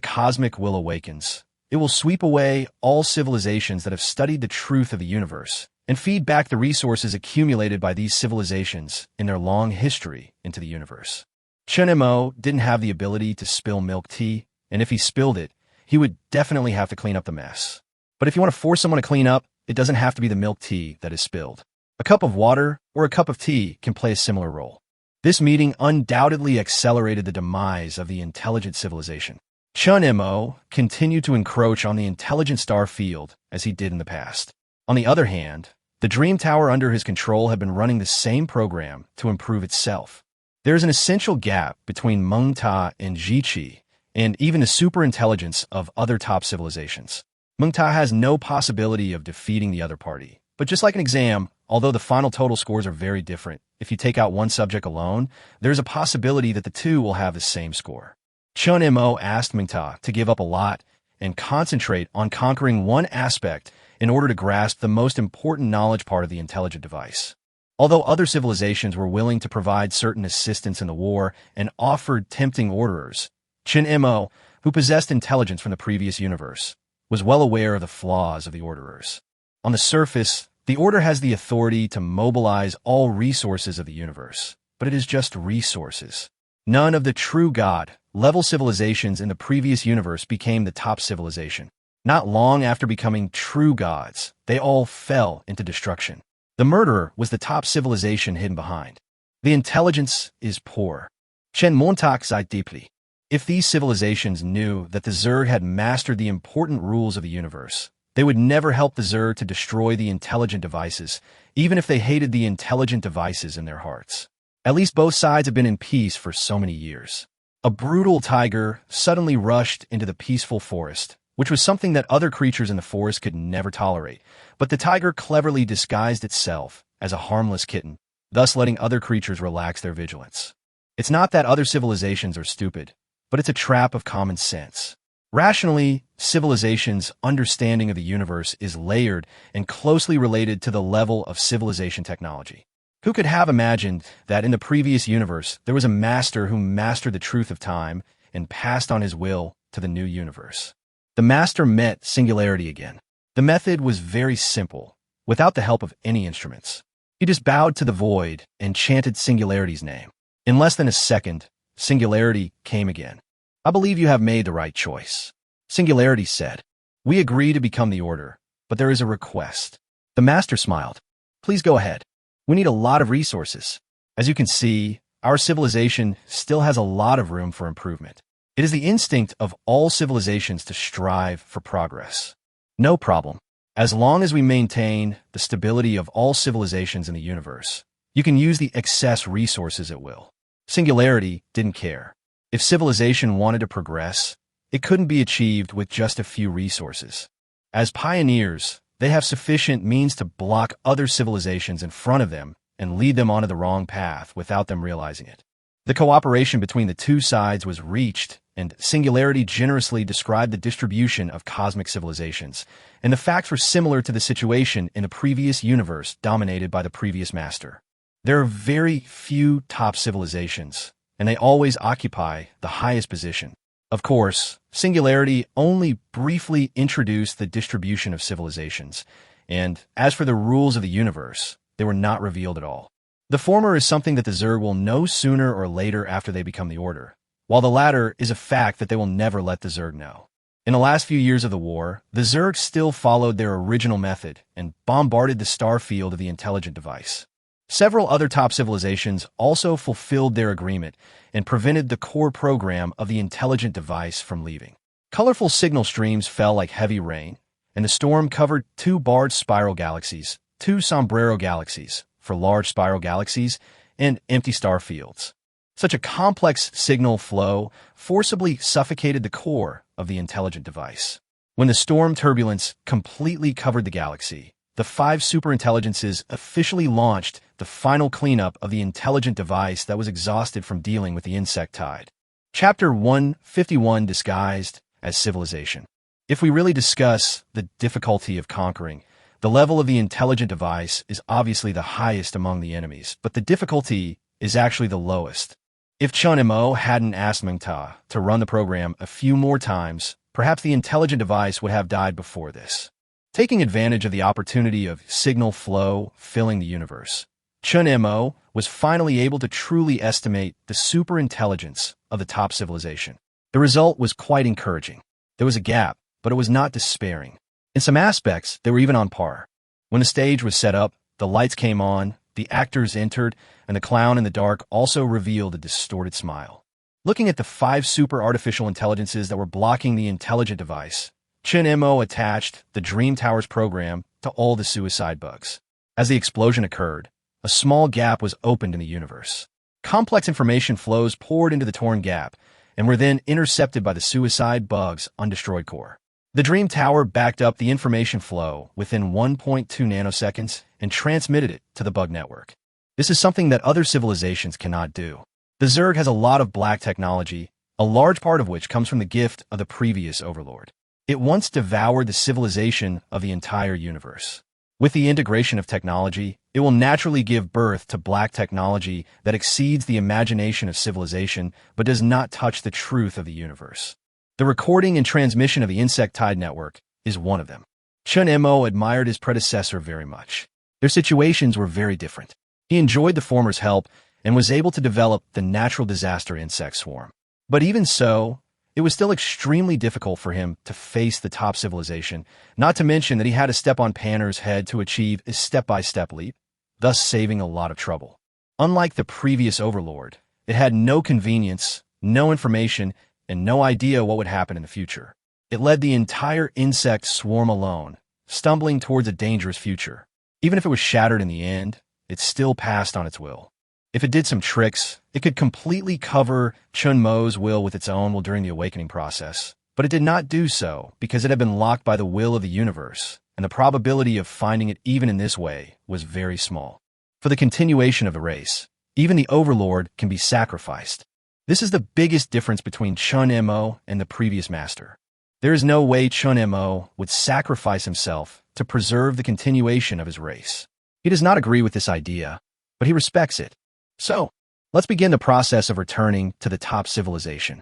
cosmic will awakens, it will sweep away all civilizations that have studied the truth of the universe and feed back the resources accumulated by these civilizations in their long history into the universe. Chun Mo didn't have the ability to spill milk tea, and if he spilled it, he would definitely have to clean up the mess. But if you want to force someone to clean up, it doesn't have to be the milk tea that is spilled. A cup of water or a cup of tea can play a similar role. This meeting undoubtedly accelerated the demise of the intelligent civilization. Chun Mo continued to encroach on the intelligent star field as he did in the past. On the other hand, the Dream Tower under his control had been running the same program to improve itself. There is an essential gap between Mengta and Xixi, and even the superintelligence of other top civilizations. Mengta has no possibility of defeating the other party. But just like an exam, although the final total scores are very different, if you take out one subject alone, there's a possibility that the two will have the same score. Chun Mo asked Mengta to give up a lot and concentrate on conquering one aspect in order to grasp the most important knowledge part of the intelligent device. Although other civilizations were willing to provide certain assistance in the war and offered tempting orderers, Chun Mo, who possessed intelligence from the previous universe, was well aware of the flaws of the orderers. On the surface, The Order has the authority to mobilize all resources of the universe, but it is just resources. None of the true God-level civilizations in the previous universe became the top civilization. Not long after becoming true gods, they all fell into destruction. The murderer was the top civilization hidden behind. The intelligence is poor. Chen Mo seit deeply. If these civilizations knew that the Zerg had mastered the important rules of the universe, they would never help the Zerg to destroy the intelligent devices, even if they hated the intelligent devices in their hearts. At least both sides have been in peace for so many years. A brutal tiger suddenly rushed into the peaceful forest, which was something that other creatures in the forest could never tolerate. But the tiger cleverly disguised itself as a harmless kitten, thus letting other creatures relax their vigilance. It's not that other civilizations are stupid, but it's a trap of common sense. Rationally, civilization's understanding of the universe is layered and closely related to the level of civilization technology. Who could have imagined that in the previous universe there was a master who mastered the truth of time and passed on his will to the new universe? The master met singularity again. The method was very simple, without the help of any instruments. He just bowed to the void and chanted singularity's name. In less than a second, singularity came again. I believe you have made the right choice. Singularity said, we agree to become the Order, but there is a request. The master smiled. Please go ahead. We need a lot of resources. As you can see, our civilization still has a lot of room for improvement. It is the instinct of all civilizations to strive for progress. No problem. As long as we maintain the stability of all civilizations in the universe, you can use the excess resources at will. Singularity didn't care. If civilization wanted to progress, it couldn't be achieved with just a few resources. As pioneers, they have sufficient means to block other civilizations in front of them and lead them onto the wrong path without them realizing it. The cooperation between the two sides was reached, and Singularity generously described the distribution of cosmic civilizations, and the facts were similar to the situation in the previous universe dominated by the previous master. There are very few top civilizations, and they always occupy the highest position. Of course, Singularity only briefly introduced the distribution of civilizations, and as for the rules of the universe, they were not revealed at all. The former is something that the Zerg will know sooner or later after they become the Order, while the latter is a fact that they will never let the Zerg know. In the last few years of the war, the Zerg still followed their original method and bombarded the star field of the intelligent device. Several other top civilizations also fulfilled their agreement and prevented the core program of the intelligent device from leaving. Colorful signal streams fell like heavy rain, and the storm covered 2 barred spiral galaxies, 2 sombrero galaxies for large spiral galaxies, and empty star fields. Such a complex signal flow forcibly suffocated the core of the intelligent device. When the storm turbulence completely covered the galaxy, the 5 superintelligences officially launched the final cleanup of the intelligent device that was exhausted from dealing with the insect tide. Chapter 151, Disguised as Civilization. If we really discuss the difficulty of conquering, the level of the intelligent device is obviously the highest among the enemies, but the difficulty is actually the lowest. If Chun Mo hadn't asked Meng Ta to run the program a few more times, perhaps the intelligent device would have died before this. Taking advantage of the opportunity of signal flow filling the universe, Chun Mo was finally able to truly estimate the superintelligence of the top civilization. The result was quite encouraging. There was a gap, but it was not despairing. In some aspects, they were even on par. When the stage was set up, the lights came on, the actors entered, and the clown in the dark also revealed a distorted smile. Looking at the 5 super artificial intelligences that were blocking the intelligent device, Chun Mo attached the Dream Towers program to all the suicide bugs. As the explosion occurred, a small gap was opened in the universe. Complex information flows poured into the torn gap and were then intercepted by the suicide bug's undestroyed core. The Dream Tower backed up the information flow within 1.2 nanoseconds and transmitted it to the bug network. This is something that other civilizations cannot do. The Zerg has a lot of black technology, a large part of which comes from the gift of the previous overlord. It once devoured the civilization of the entire universe. With the integration of technology, it will naturally give birth to black technology that exceeds the imagination of civilization but does not touch the truth of the universe. The recording and transmission of the insect tide network is one of them. Chun Mo admired his predecessor very much. Their situations were very different. He enjoyed the former's help and was able to develop the natural disaster insect swarm. But even so, it was still extremely difficult for him to face the top civilization, not to mention that he had to step on Panner's head to achieve a step-by-step leap, thus saving a lot of trouble. Unlike the previous overlord, it had no convenience, no information, and no idea what would happen in the future. It led the entire insect swarm alone, stumbling towards a dangerous future. Even if it was shattered in the end, it still passed on its will. If it did some tricks, it could completely cover Chun Mo's will with its own will during the awakening process. But it did not do so because it had been locked by the will of the universe, and the probability of finding it even in this way was very small. For the continuation of the race, even the overlord can be sacrificed. This is the biggest difference between Chun Mo and the previous master. There is no way Chun Mo would sacrifice himself to preserve the continuation of his race. He does not agree with this idea, but he respects it. So, let's begin the process of returning to the top civilization.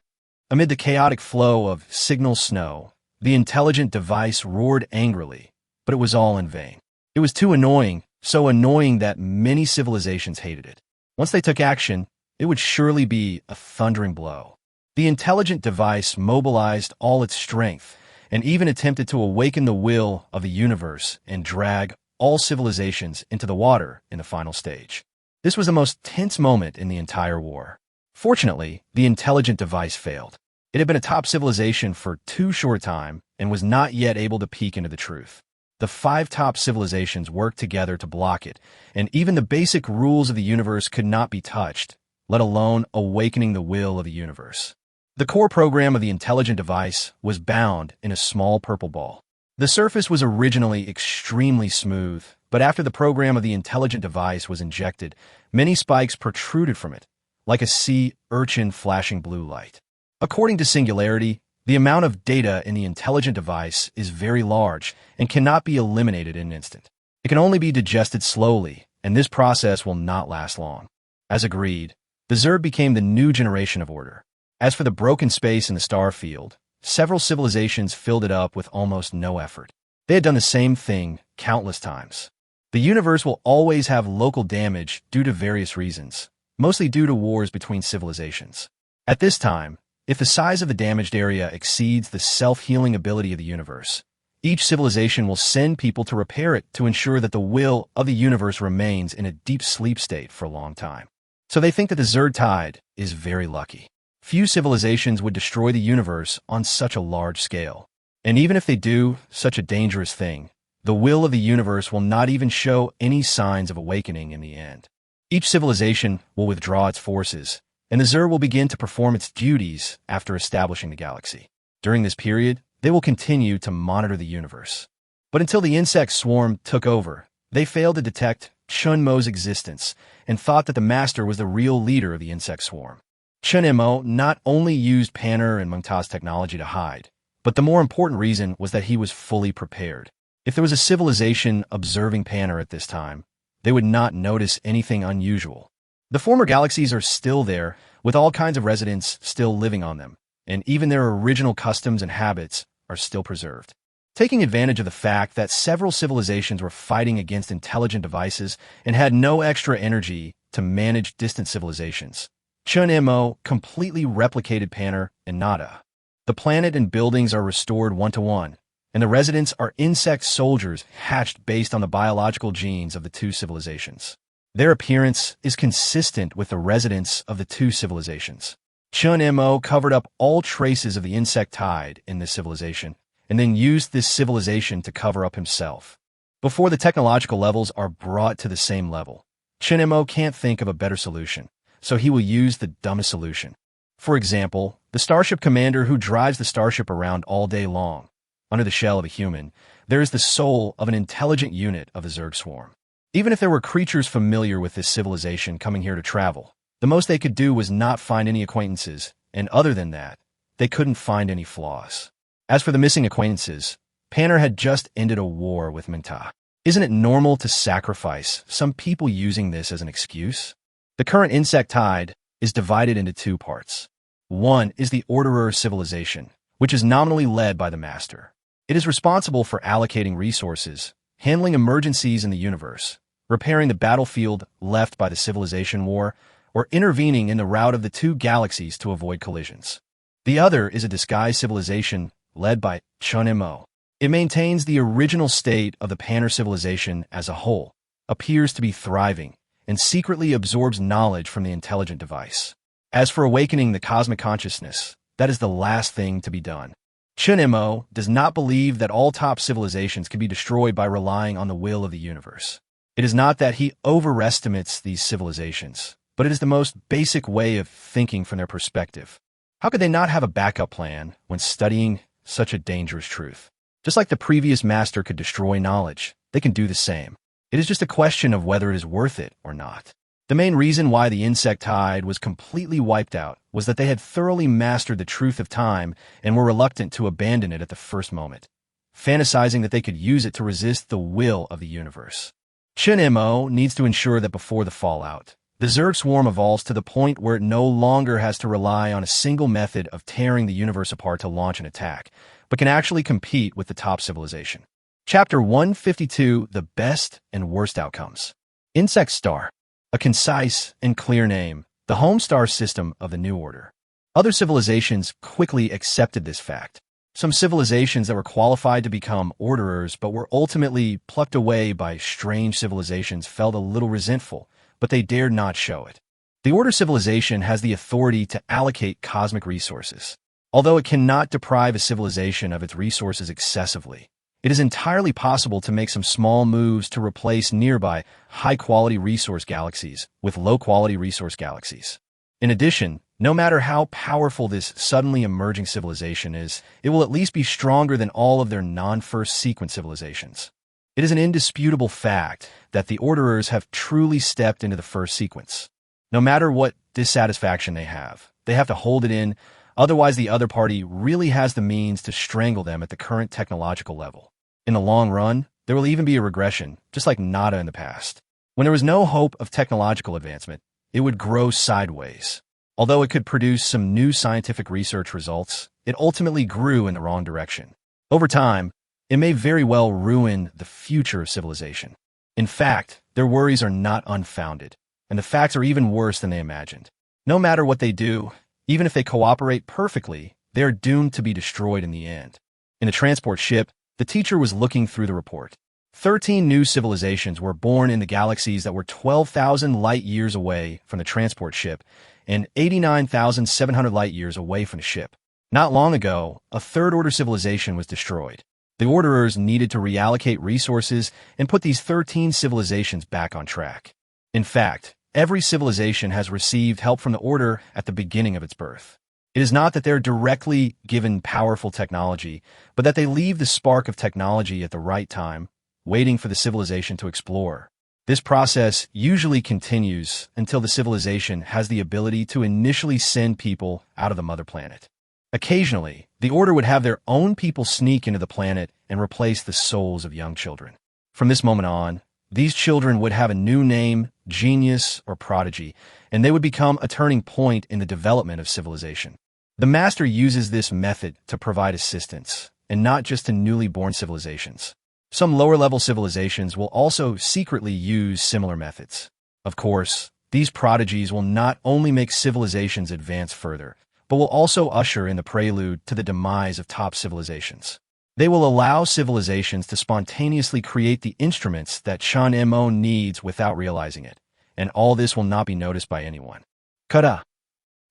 Amid the chaotic flow of signal snow, the intelligent device roared angrily, but it was all in vain. It was too annoying, so annoying that many civilizations hated it. Once they took action, it would surely be a thundering blow. The intelligent device mobilized all its strength and even attempted to awaken the will of the universe and drag all civilizations into the water in the final stage. This was the most tense moment in the entire war. Fortunately, the intelligent device failed. It had been a top civilization for too short a time and was not yet able to peek into the truth. The 5 top civilizations worked together to block it, and even the basic rules of the universe could not be touched, let alone awakening the will of the universe. The core program of the intelligent device was bound in a small purple ball. The surface was originally extremely smooth, but after the program of the intelligent device was injected, many spikes protruded from it, like a sea urchin flashing blue light. According to Singularity, the amount of data in the intelligent device is very large and cannot be eliminated in an instant. It can only be digested slowly, and this process will not last long. As agreed, the Zerg became the new generation of order. As for the broken space in the star field, several civilizations filled it up with almost no effort. They had done the same thing countless times. The universe will always have local damage due to various reasons, mostly due to wars between civilizations. At this time, if the size of the damaged area exceeds the self-healing ability of the universe, each civilization will send people to repair it to ensure that the will of the universe remains in a deep sleep state for a long time. So they think that the Zerg tide is very lucky. Few civilizations would destroy the universe on such a large scale. And even if they do such a dangerous thing, the will of the universe will not even show any signs of awakening in the end. Each civilization will withdraw its forces, and the Zerg will begin to perform its duties after establishing the galaxy. During this period, they will continue to monitor the universe. But until the insect swarm took over, they failed to detect Chun Mo's existence and thought that the master was the real leader of the insect swarm. Chun Mo not only used Panner and Mengta's technology to hide, but the more important reason was that he was fully prepared. If there was a civilization observing Panner at this time, they would not notice anything unusual. The former galaxies are still there, with all kinds of residents still living on them, and even their original customs and habits are still preserved. Taking advantage of the fact that several civilizations were fighting against intelligent devices and had no extra energy to manage distant civilizations, Chun Mo completely replicated Panner and Nada. The planet and buildings are restored one-to-one, and the residents are insect soldiers hatched based on the biological genes of the 2 civilizations. Their appearance is consistent with the residents of the 2 civilizations. Chun Mo covered up all traces of the insect tide in this civilization, and then used this civilization to cover up himself. Before the technological levels are brought to the same level, Chun Mo can't think of a better solution, so he will use the dumbest solution. For example, the starship commander who drives the starship around all day long. Under the shell of a human, there is the soul of an intelligent unit of the Zerg swarm. Even if there were creatures familiar with this civilization coming here to travel, the most they could do was not find any acquaintances, and other than that, they couldn't find any flaws. As for the missing acquaintances, Panner had just ended a war with Mengta. Isn't it normal to sacrifice some people using this as an excuse? The current insect tide is divided into 2 parts. One is the Orderer civilization, which is nominally led by the Master. It is responsible for allocating resources, handling emergencies in the universe, repairing the battlefield left by the civilization war, or intervening in the route of the two galaxies to avoid collisions. The other is a disguised civilization led by Chun Mo. It maintains the original state of the Panner civilization as a whole, appears to be thriving, and secretly absorbs knowledge from the intelligent device. As for awakening the cosmic consciousness, that is the last thing to be done. Chun Mo does not believe that all top civilizations can be destroyed by relying on the will of the universe. It is not that he overestimates these civilizations, but it is the most basic way of thinking from their perspective. How could they not have a backup plan when studying such a dangerous truth? Just like the previous master could destroy knowledge, they can do the same. It is just a question of whether it is worth it or not. The main reason why the insect tide was completely wiped out was that they had thoroughly mastered the truth of time and were reluctant to abandon it at the first moment, fantasizing that they could use it to resist the will of the universe. Chun Mo needs to ensure that before the fallout, the Zerg swarm evolves to the point where it no longer has to rely on a single method of tearing the universe apart to launch an attack, but can actually compete with the top civilization. Chapter 152, The Best and Worst Outcomes. Insect Star. A concise and clear name, the home star system of the New Order. Other civilizations quickly accepted this fact. Some civilizations that were qualified to become orderers but were ultimately plucked away by strange civilizations felt a little resentful, but they dared not show it. The Order civilization has the authority to allocate cosmic resources. Although it cannot deprive a civilization of its resources excessively, it is entirely possible to make some small moves to replace nearby high-quality resource galaxies with low-quality resource galaxies. In addition, no matter how powerful this suddenly emerging civilization is, it will at least be stronger than all of their non-first sequence civilizations. It is an indisputable fact that the Orderers have truly stepped into the first sequence. No matter what dissatisfaction they have to hold it in, otherwise the other party really has the means to strangle them at the current technological level. In the long run, there will even be a regression, just like Nada in the past. When there was no hope of technological advancement, it would grow sideways. Although it could produce some new scientific research results, it ultimately grew in the wrong direction. Over time, it may very well ruin the future of civilization. In fact, their worries are not unfounded, and the facts are even worse than they imagined. No matter what they do, even if they cooperate perfectly, they are doomed to be destroyed in the end. In the transport ship, the teacher was looking through the report. 13 new civilizations were born in the galaxies that were 12,000 light-years away from the transport ship and 89,700 light-years away from the ship. Not long ago, a third-order civilization was destroyed. The Orderers needed to reallocate resources and put these 13 civilizations back on track. In fact, every civilization has received help from the Order at the beginning of its birth. It is not that they're directly given powerful technology, but that they leave the spark of technology at the right time, waiting for the civilization to explore. This process usually continues until the civilization has the ability to initially send people out of the mother planet. Occasionally, the Order would have their own people sneak into the planet and replace the souls of young children. From this moment on, these children would have a new name, genius, or prodigy, and they would become a turning point in the development of civilization. The Master uses this method to provide assistance, and not just to newly born civilizations. Some lower-level civilizations will also secretly use similar methods. Of course, these prodigies will not only make civilizations advance further, but will also usher in the prelude to the demise of top civilizations. They will allow civilizations to spontaneously create the instruments that Chun Mo needs without realizing it, and all this will not be noticed by anyone. Kada!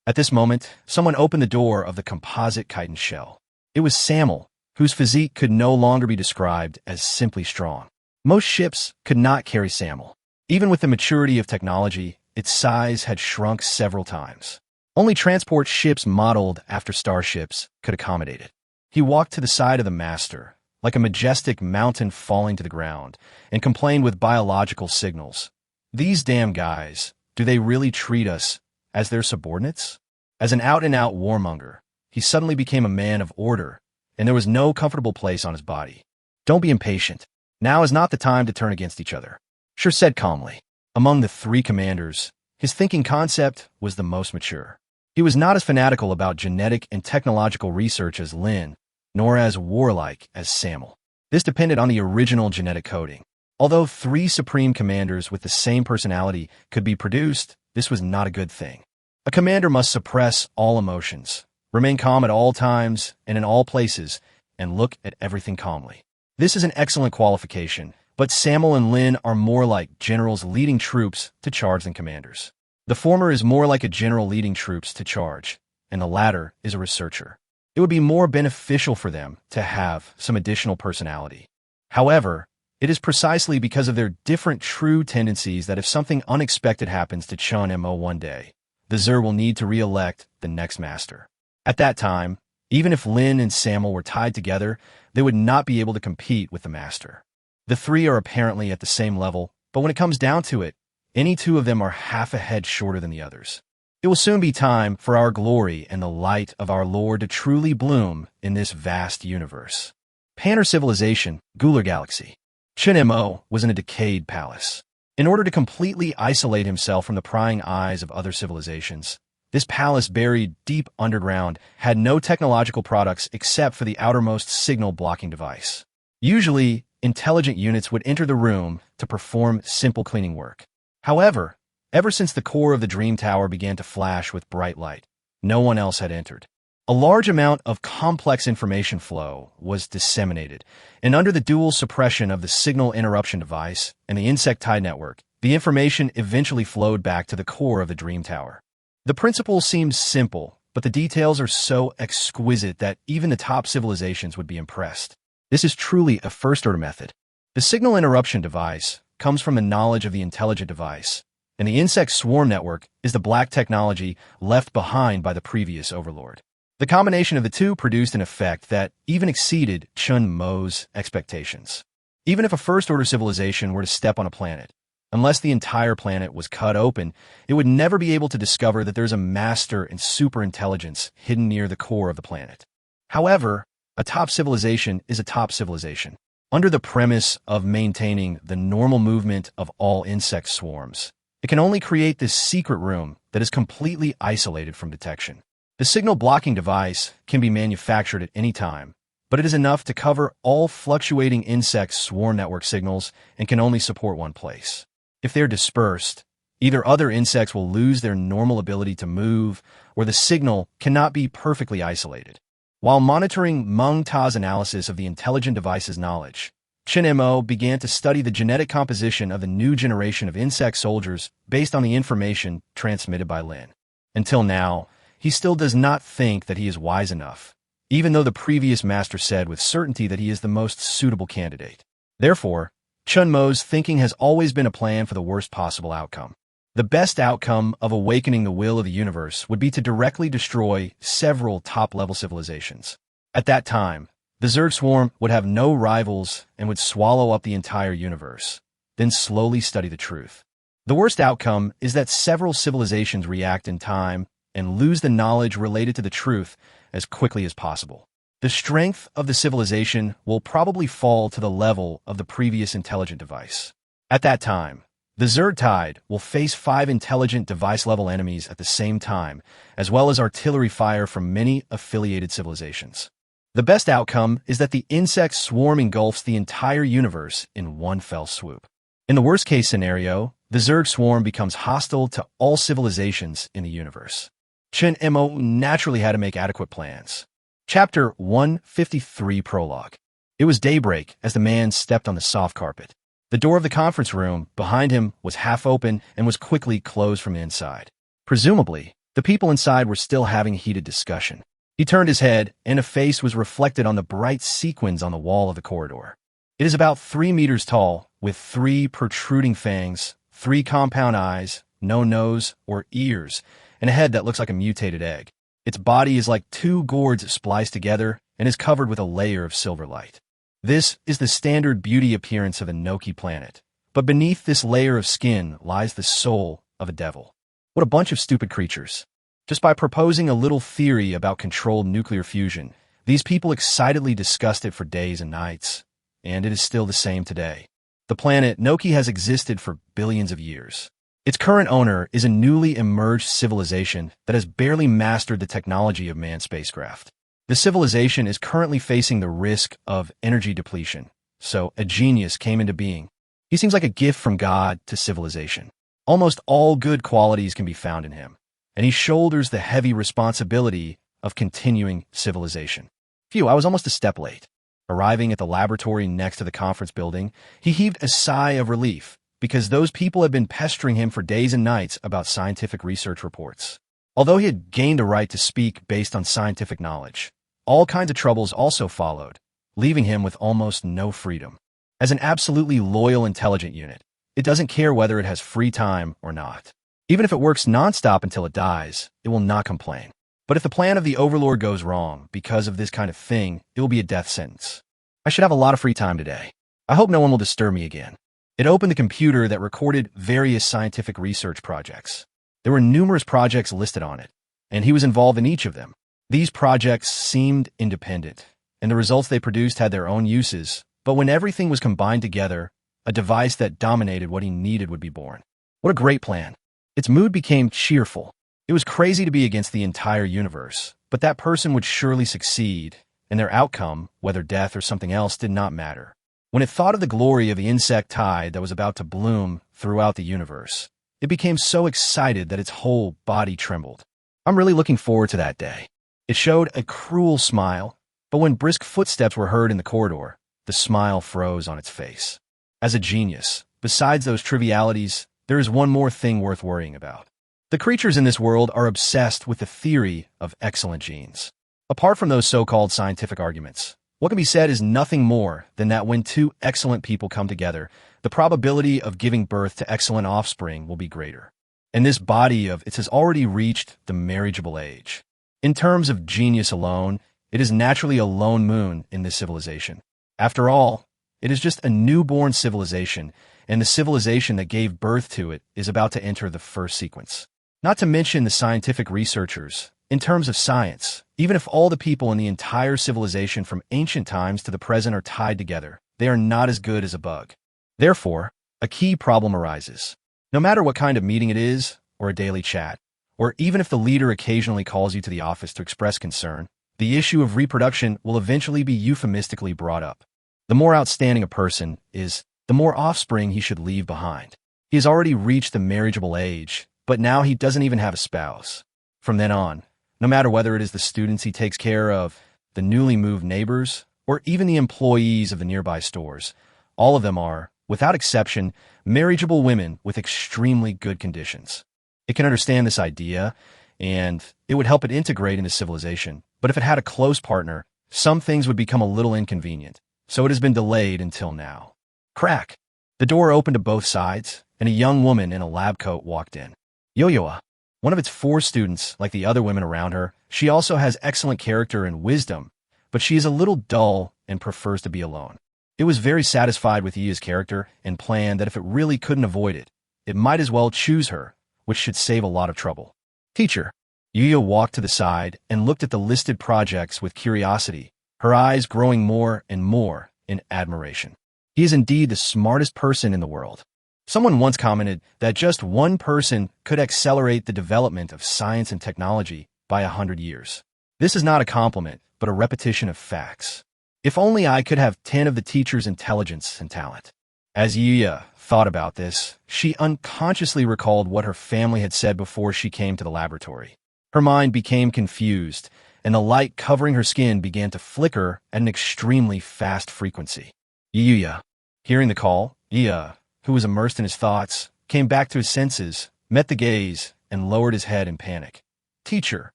At this moment, someone opened the door of the composite chitin shell. It was Samuel, whose physique could no longer be described as simply strong. Most ships could not carry Samuel. Even with the maturity of technology, its size had shrunk several times. Only transport ships modeled after starships could accommodate it. He walked to the side of the Master, like a majestic mountain falling to the ground, and complained with biological signals. These damn guys, do they really treat us as their subordinates? As an out-and-out warmonger, he suddenly became a man of order, and there was no comfortable place on his body. Don't be impatient. Now is not the time to turn against each other. Shur said calmly. Among the three commanders, his thinking concept was the most mature. He was not as fanatical about genetic and technological research as Lin, nor as warlike as Samuel. This depended on the original genetic coding. Although 3 supreme commanders with the same personality could be produced, this was not a good thing. A commander must suppress all emotions, remain calm at all times and in all places, and look at everything calmly. This is an excellent qualification, but Samuel and Lin are more like generals leading troops to charge than commanders. The former is more like a general leading troops to charge, and the latter is a researcher. It would be more beneficial for them to have some additional personality. However, it is precisely because of their different true tendencies that if something unexpected happens to Chun Mo one day, the Zerg will need to re-elect the next master. At that time, even if Lin and Samuel were tied together, they would not be able to compete with the master. The 3 are apparently at the same level, but when it comes down to it, any 2 of them are half a head shorter than the others. It will soon be time for our glory and the light of our Lord to truly bloom in this vast universe. Panner Civilization, Gular Galaxy. Chun Mo was in a decayed palace. In order to completely isolate himself from the prying eyes of other civilizations, this palace buried deep underground had no technological products except for the outermost signal blocking device. Usually, intelligent units would enter the room to perform simple cleaning work. However, ever since the core of the Dream Tower began to flash with bright light, no one else had entered. A large amount of complex information flow was disseminated, and under the dual suppression of the signal interruption device and the insect tie network, the information eventually flowed back to the core of the Dream Tower. The principle seems simple, but the details are so exquisite that even the top civilizations would be impressed. This is truly a first-order method. The signal interruption device comes from the knowledge of the intelligent device, and the insect swarm network is the black technology left behind by the previous overlord. The combination of the 2 produced an effect that even exceeded Chun Mo's expectations. Even if a first-order civilization were to step on a planet, unless the entire planet was cut open, it would never be able to discover that there's a master and superintelligence hidden near the core of the planet. However, a top civilization is a top civilization. Under the premise of maintaining the normal movement of all insect swarms, it can only create this secret room that is completely isolated from detection. The signal blocking device can be manufactured at any time, but it is enough to cover all fluctuating insect swarm network signals and can only support one place. If they're dispersed, either other insects will lose their normal ability to move, or the signal cannot be perfectly isolated. While monitoring Meng Ta's analysis of the intelligent device's knowledge, Chun Mo began to study the genetic composition of the new generation of insect soldiers based on the information transmitted by Lin. Until now, he still does not think that he is wise enough, even though the previous master said with certainty that he is the most suitable candidate. Therefore, Chun Mo's thinking has always been a plan for the worst possible outcome. The best outcome of awakening the will of the universe would be to directly destroy several top-level civilizations. At that time, the Zerg swarm would have no rivals and would swallow up the entire universe, then slowly study the truth. The worst outcome is that several civilizations react in time and lose the knowledge related to the truth as quickly as possible. The strength of the civilization will probably fall to the level of the previous intelligent device. At that time, the Zerg Tide will face 5 intelligent device-level enemies at the same time, as well as artillery fire from many affiliated civilizations. The best outcome is that the insect swarm engulfs the entire universe in one fell swoop. In the worst-case scenario, the Zerg swarm becomes hostile to all civilizations in the universe. Chun Mo naturally had to make adequate plans. Chapter 153 Prologue. It was daybreak as the man stepped on the soft carpet. The door of the conference room behind him was half open and was quickly closed from the inside. Presumably, the people inside were still having a heated discussion. He turned his head, and a face was reflected on the bright sequins on the wall of the corridor. It is about 3 meters tall, with 3 protruding fangs, 3 compound eyes, no nose or ears, and a head that looks like a mutated egg. Its body is like 2 gourds spliced together and is covered with a layer of silver light. This is the standard beauty appearance of a Noki planet, but beneath this layer of skin lies the soul of a devil. What a bunch of stupid creatures. Just by proposing a little theory about controlled nuclear fusion, these people excitedly discussed it for days and nights, and it is still the same today. The planet Noki has existed for billions of years. Its current owner is a newly emerged civilization that has barely mastered the technology of manned spacecraft. The civilization is currently facing the risk of energy depletion, so a genius came into being. He seems like a gift from God to civilization. Almost all good qualities can be found in him, and he shoulders the heavy responsibility of continuing civilization. Phew, I was almost a step late. Arriving at the laboratory next to the conference building, he heaved a sigh of relief because those people had been pestering him for days and nights about scientific research reports. Although he had gained a right to speak based on scientific knowledge, all kinds of troubles also followed, leaving him with almost no freedom. As an absolutely loyal, intelligent unit, it doesn't care whether it has free time or not. Even if it works nonstop until it dies, it will not complain. But if the plan of the Overlord goes wrong because of this kind of thing, it will be a death sentence. I should have a lot of free time today. I hope no one will disturb me again. It opened the computer that recorded various scientific research projects. There were numerous projects listed on it, and he was involved in each of them. These projects seemed independent, and the results they produced had their own uses, but when everything was combined together, a device that dominated what he needed would be born. What a great plan. Its mood became cheerful. It was crazy to be against the entire universe, but that person would surely succeed, and their outcome, whether death or something else, did not matter. When it thought of the glory of the insect tide that was about to bloom throughout the universe, it became so excited that its whole body trembled. I'm really looking forward to that day. It showed a cruel smile, but when brisk footsteps were heard in the corridor, the smile froze on its face. As a genius, besides those trivialities, there is one more thing worth worrying about. The creatures in this world are obsessed with the theory of excellent genes. Apart from those so-called scientific arguments, what can be said is nothing more than that when two excellent people come together, the probability of giving birth to excellent offspring will be greater. And this body of its has already reached the marriageable age. In terms of genius alone, it is naturally a lone moon in this civilization. After all, it is just a newborn civilization, and the civilization that gave birth to it is about to enter the first sequence. Not to mention the scientific researchers. In terms of science, even if all the people in the entire civilization from ancient times to the present are tied together, they are not as good as a bug. Therefore, a key problem arises. No matter what kind of meeting it is, or a daily chat, or even if the leader occasionally calls you to the office to express concern, the issue of reproduction will eventually be euphemistically brought up. The more outstanding a person is, the more offspring he should leave behind. He has already reached the marriageable age, but now he doesn't even have a spouse. From then on, no matter whether it is the students he takes care of, the newly moved neighbors, or even the employees of the nearby stores, all of them are, without exception, marriageable women with extremely good conditions. It can understand this idea, and it would help it integrate into civilization, but if it had a close partner, some things would become a little inconvenient, so it has been delayed until now. Crack! The door opened to both sides, and a young woman in a lab coat walked in. Yo-Yoa, one of its 4 students, like the other women around her, she also has excellent character and wisdom, but she is a little dull and prefers to be alone. It was very satisfied with Yia's character and planned that if it really couldn't avoid it, it might as well choose her, which should save a lot of trouble. Teacher. Yuya walked to the side and looked at the listed projects with curiosity, her eyes growing more and more in admiration. He is indeed the smartest person in the world. Someone once commented that just one person could accelerate the development of science and technology by 100 years. This is not a compliment, but a repetition of facts. If only I could have 10 of the teacher's intelligence and talent. As Yuya thought about this, she unconsciously recalled what her family had said before she came to the laboratory. Her mind became confused, and the light covering her skin began to flicker at an extremely fast frequency. Yuya. Hearing the call, Yuya, who was immersed in his thoughts, came back to his senses, met the gaze, and lowered his head in panic. Teacher,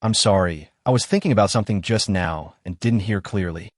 I'm sorry. I was thinking about something just now and didn't hear clearly.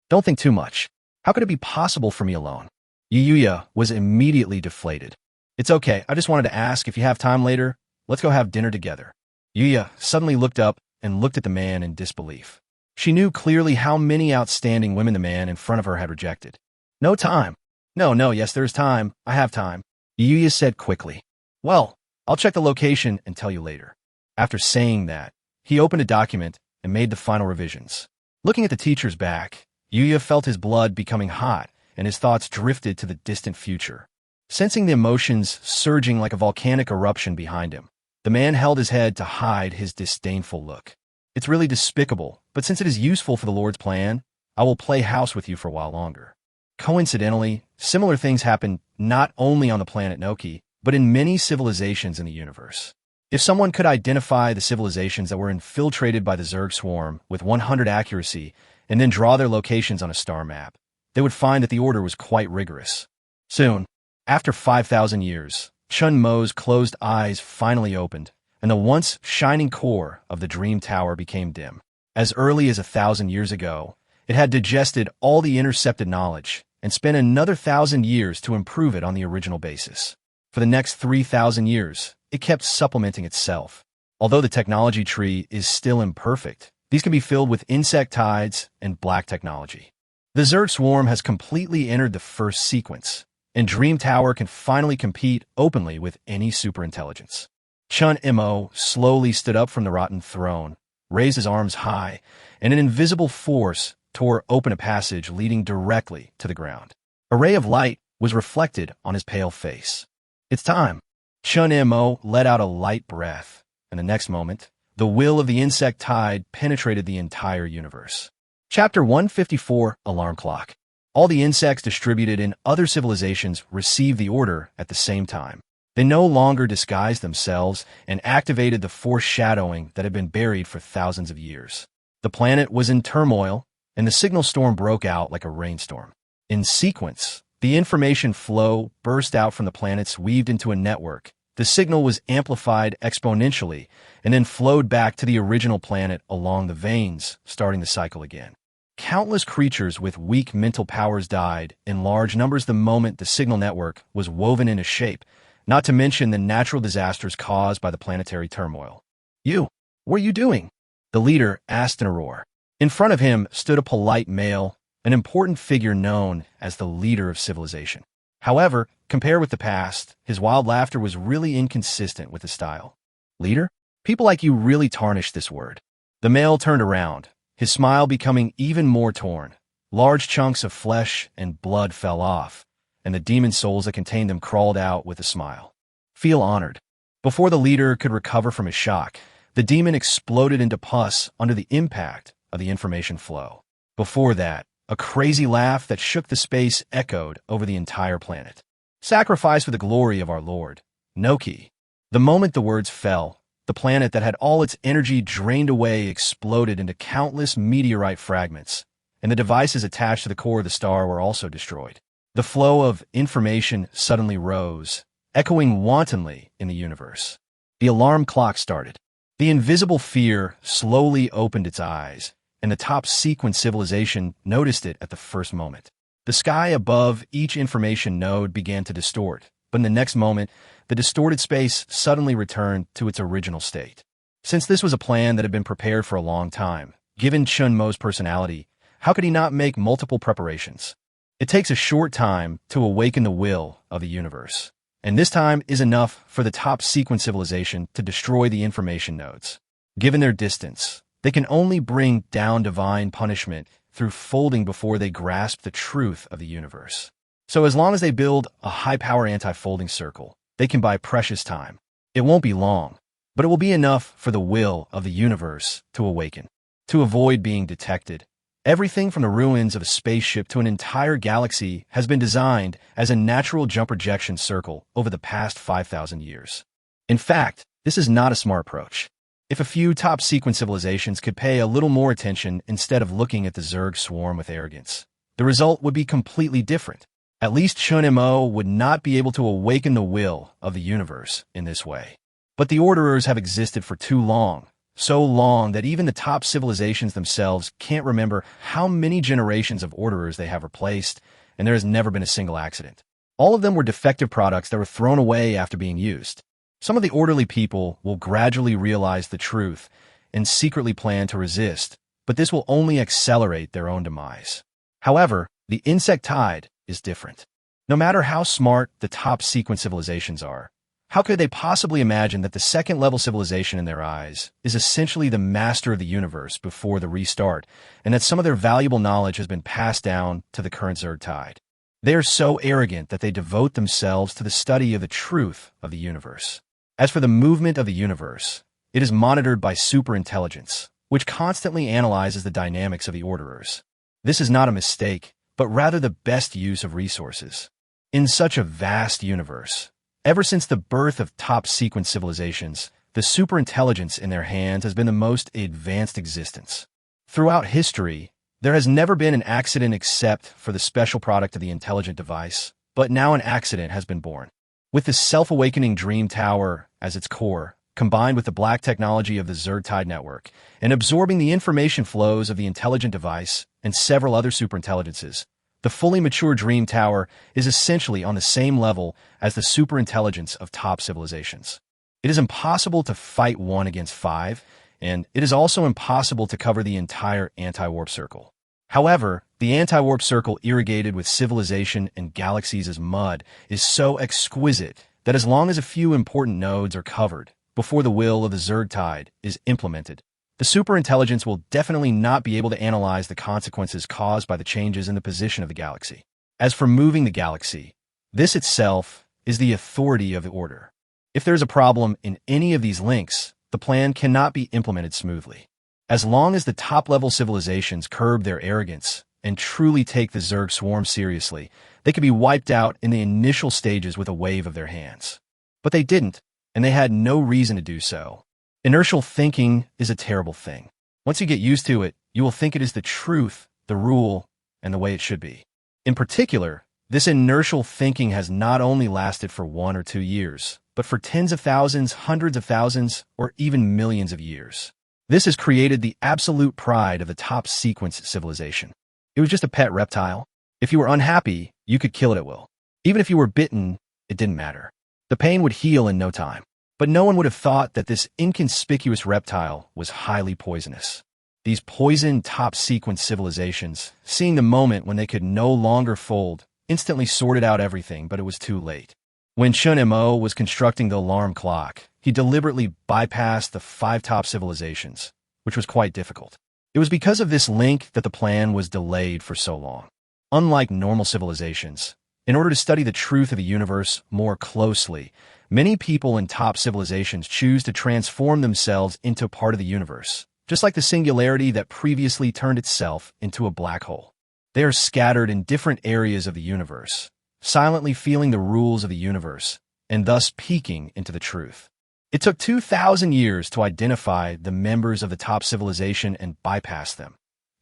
Don't think too much. How could it be possible for me alone? Yuya was immediately deflated. It's okay. I just wanted to ask if you have time later. Let's go have dinner together. Yuya suddenly looked up and looked at the man in disbelief. She knew clearly how many outstanding women the man in front of her had rejected. No time. No, yes, there's time. I have time. Yuya said quickly. Well, I'll check the location and tell you later. After saying that, he opened a document and made the final revisions. Looking at the teacher's back, Yuya felt his blood becoming hot and his thoughts drifted to the distant future. Sensing the emotions surging like a volcanic eruption behind him, the man held his head to hide his disdainful look. It's really despicable, but since it is useful for the Lord's plan, I will play house with you for a while longer. Coincidentally, similar things happen not only on the planet Noki, but in many civilizations in the universe. If someone could identify the civilizations that were infiltrated by the Zerg swarm with 100 accuracy and then draw their locations on a star map, they would find that the order was quite rigorous. Soon, after 5,000 years, Chun Mo's closed eyes finally opened, and the once shining core of the Dream Tower became dim. As early as 1,000 years ago, it had digested all the intercepted knowledge and spent another 1,000 years to improve it on the original basis. For the next 3,000 years, it kept supplementing itself. Although the technology tree is still imperfect, these can be filled with insect tides and black technology. The Zerg swarm has completely entered the first sequence, and Dream Tower can finally compete openly with any superintelligence. Chun Mo slowly stood up from the rotten throne, raised his arms high, and an invisible force tore open a passage leading directly to the ground. A ray of light was reflected on his pale face. It's time. Chun Mo let out a light breath, and the next moment, the will of the insect tide penetrated the entire universe. Chapter 154, Alarm Clock. All the insects distributed in other civilizations received the order at the same time. They no longer disguised themselves and activated the foreshadowing that had been buried for thousands of years. The planet was in turmoil, and the signal storm broke out like a rainstorm. In sequence, the information flow burst out from the planets weaved into a network. The signal was amplified exponentially and then flowed back to the original planet along the veins, starting the cycle again. Countless creatures with weak mental powers died in large numbers the moment the signal network was woven into shape, not to mention the natural disasters caused by the planetary turmoil. What are you doing? The leader asked in a roar. In front of him stood a polite male, an important figure known as the leader of civilization. However, compared with the past, his wild laughter was really inconsistent with his style. Leader? People like you really tarnish this word. The male turned around, his smile becoming even more torn. Large chunks of flesh and blood fell off, and the demon souls that contained them crawled out with a smile. Feel honored. Before the leader could recover from his shock, the demon exploded into pus under the impact of the information flow. Before that, a crazy laugh that shook the space echoed over the entire planet. Sacrifice for the glory of our Lord, Noki. The moment the words fell, the planet that had all its energy drained away exploded into countless meteorite fragments, and the devices attached to the core of the star were also destroyed. The flow of information suddenly rose, echoing wantonly in the universe. The alarm clock started. The invisible fear slowly opened its eyes, and the top sequence civilization noticed it at the first moment. The sky above each information node began to distort, but in the next moment, the distorted space suddenly returned to its original state. Since this was a plan that had been prepared for a long time, given Chun Mo's personality, how could he not make multiple preparations? It takes a short time to awaken the will of the universe, and this time is enough for the top sequence civilization to destroy the information nodes. Given their distance, they can only bring down divine punishment through folding before they grasp the truth of the universe. So as long as they build a high-power anti-folding circle, they can buy precious time. It won't be long, but it will be enough for the will of the universe to awaken. To avoid being detected, everything from the ruins of a spaceship to an entire galaxy has been designed as a natural jump rejection circle over the past 5,000 years. In fact, this is not a smart approach. If a few top sequence civilizations could pay a little more attention instead of looking at the Zerg swarm with arrogance, the result would be completely different. At least Chun Mo would not be able to awaken the will of the universe in this way. But the Orderers have existed for too long, so long that even the top civilizations themselves can't remember how many generations of Orderers they have replaced, and there has never been a single accident. All of them were defective products that were thrown away after being used. Some of the orderly people will gradually realize the truth and secretly plan to resist, but this will only accelerate their own demise. However, the insect tide is different. No matter how smart the top sequence civilizations are, how could they possibly imagine that the second-level civilization in their eyes is essentially the master of the universe before the restart, and that some of their valuable knowledge has been passed down to the current Zerg tide? They are so arrogant that they devote themselves to the study of the truth of the universe. As for the movement of the universe, it is monitored by superintelligence, which constantly analyzes the dynamics of the Orderers. This is not a mistake, but rather the best use of resources. In such a vast universe, ever since the birth of top-sequence civilizations, the superintelligence in their hands has been the most advanced existence. Throughout history, there has never been an accident except for the special product of the intelligent device, but now an accident has been born. With the self-awakening Dream Tower as its core, combined with the black technology of the Zerg Hive network, and absorbing the information flows of the intelligent device and several other superintelligences, the fully mature Dream Tower is essentially on the same level as the superintelligence of top civilizations. It is impossible to fight 1 against 5, and it is also impossible to cover the entire anti-warp circle. However, the anti-warp circle irrigated with civilization and galaxies as mud is so exquisite that as long as a few important nodes are covered before the will of the Zerg Tide is implemented, the superintelligence will definitely not be able to analyze the consequences caused by the changes in the position of the galaxy. As for moving the galaxy, this itself is the authority of the order. If there is a problem in any of these links, the plan cannot be implemented smoothly. As long as the top-level civilizations curb their arrogance and truly take the Zerg swarm seriously, they could be wiped out in the initial stages with a wave of their hands. But they didn't, and they had no reason to do so. Inertial thinking is a terrible thing. Once you get used to it, you will think it is the truth, the rule, and the way it should be. In particular, this inertial thinking has not only lasted for 1 or 2 years, but for tens of thousands, hundreds of thousands, or even millions of years. This has created the absolute pride of the top-sequence civilization. It was just a pet reptile. If you were unhappy, you could kill it at will. Even if you were bitten, it didn't matter. The pain would heal in no time. But no one would have thought that this inconspicuous reptile was highly poisonous. These poisoned top-sequence civilizations, seeing the moment when they could no longer fold, instantly sorted out everything, but it was too late. When Chun Mo was constructing the alarm clock, he deliberately bypassed the 5 top civilizations, which was quite difficult. It was because of this link that the plan was delayed for so long. Unlike normal civilizations, in order to study the truth of the universe more closely, many people in top civilizations choose to transform themselves into part of the universe, just like the singularity that previously turned itself into a black hole. They are scattered in different areas of the universe, silently feeling the rules of the universe, and thus peeking into the truth. It took 2,000 years to identify the members of the top civilization and bypass them,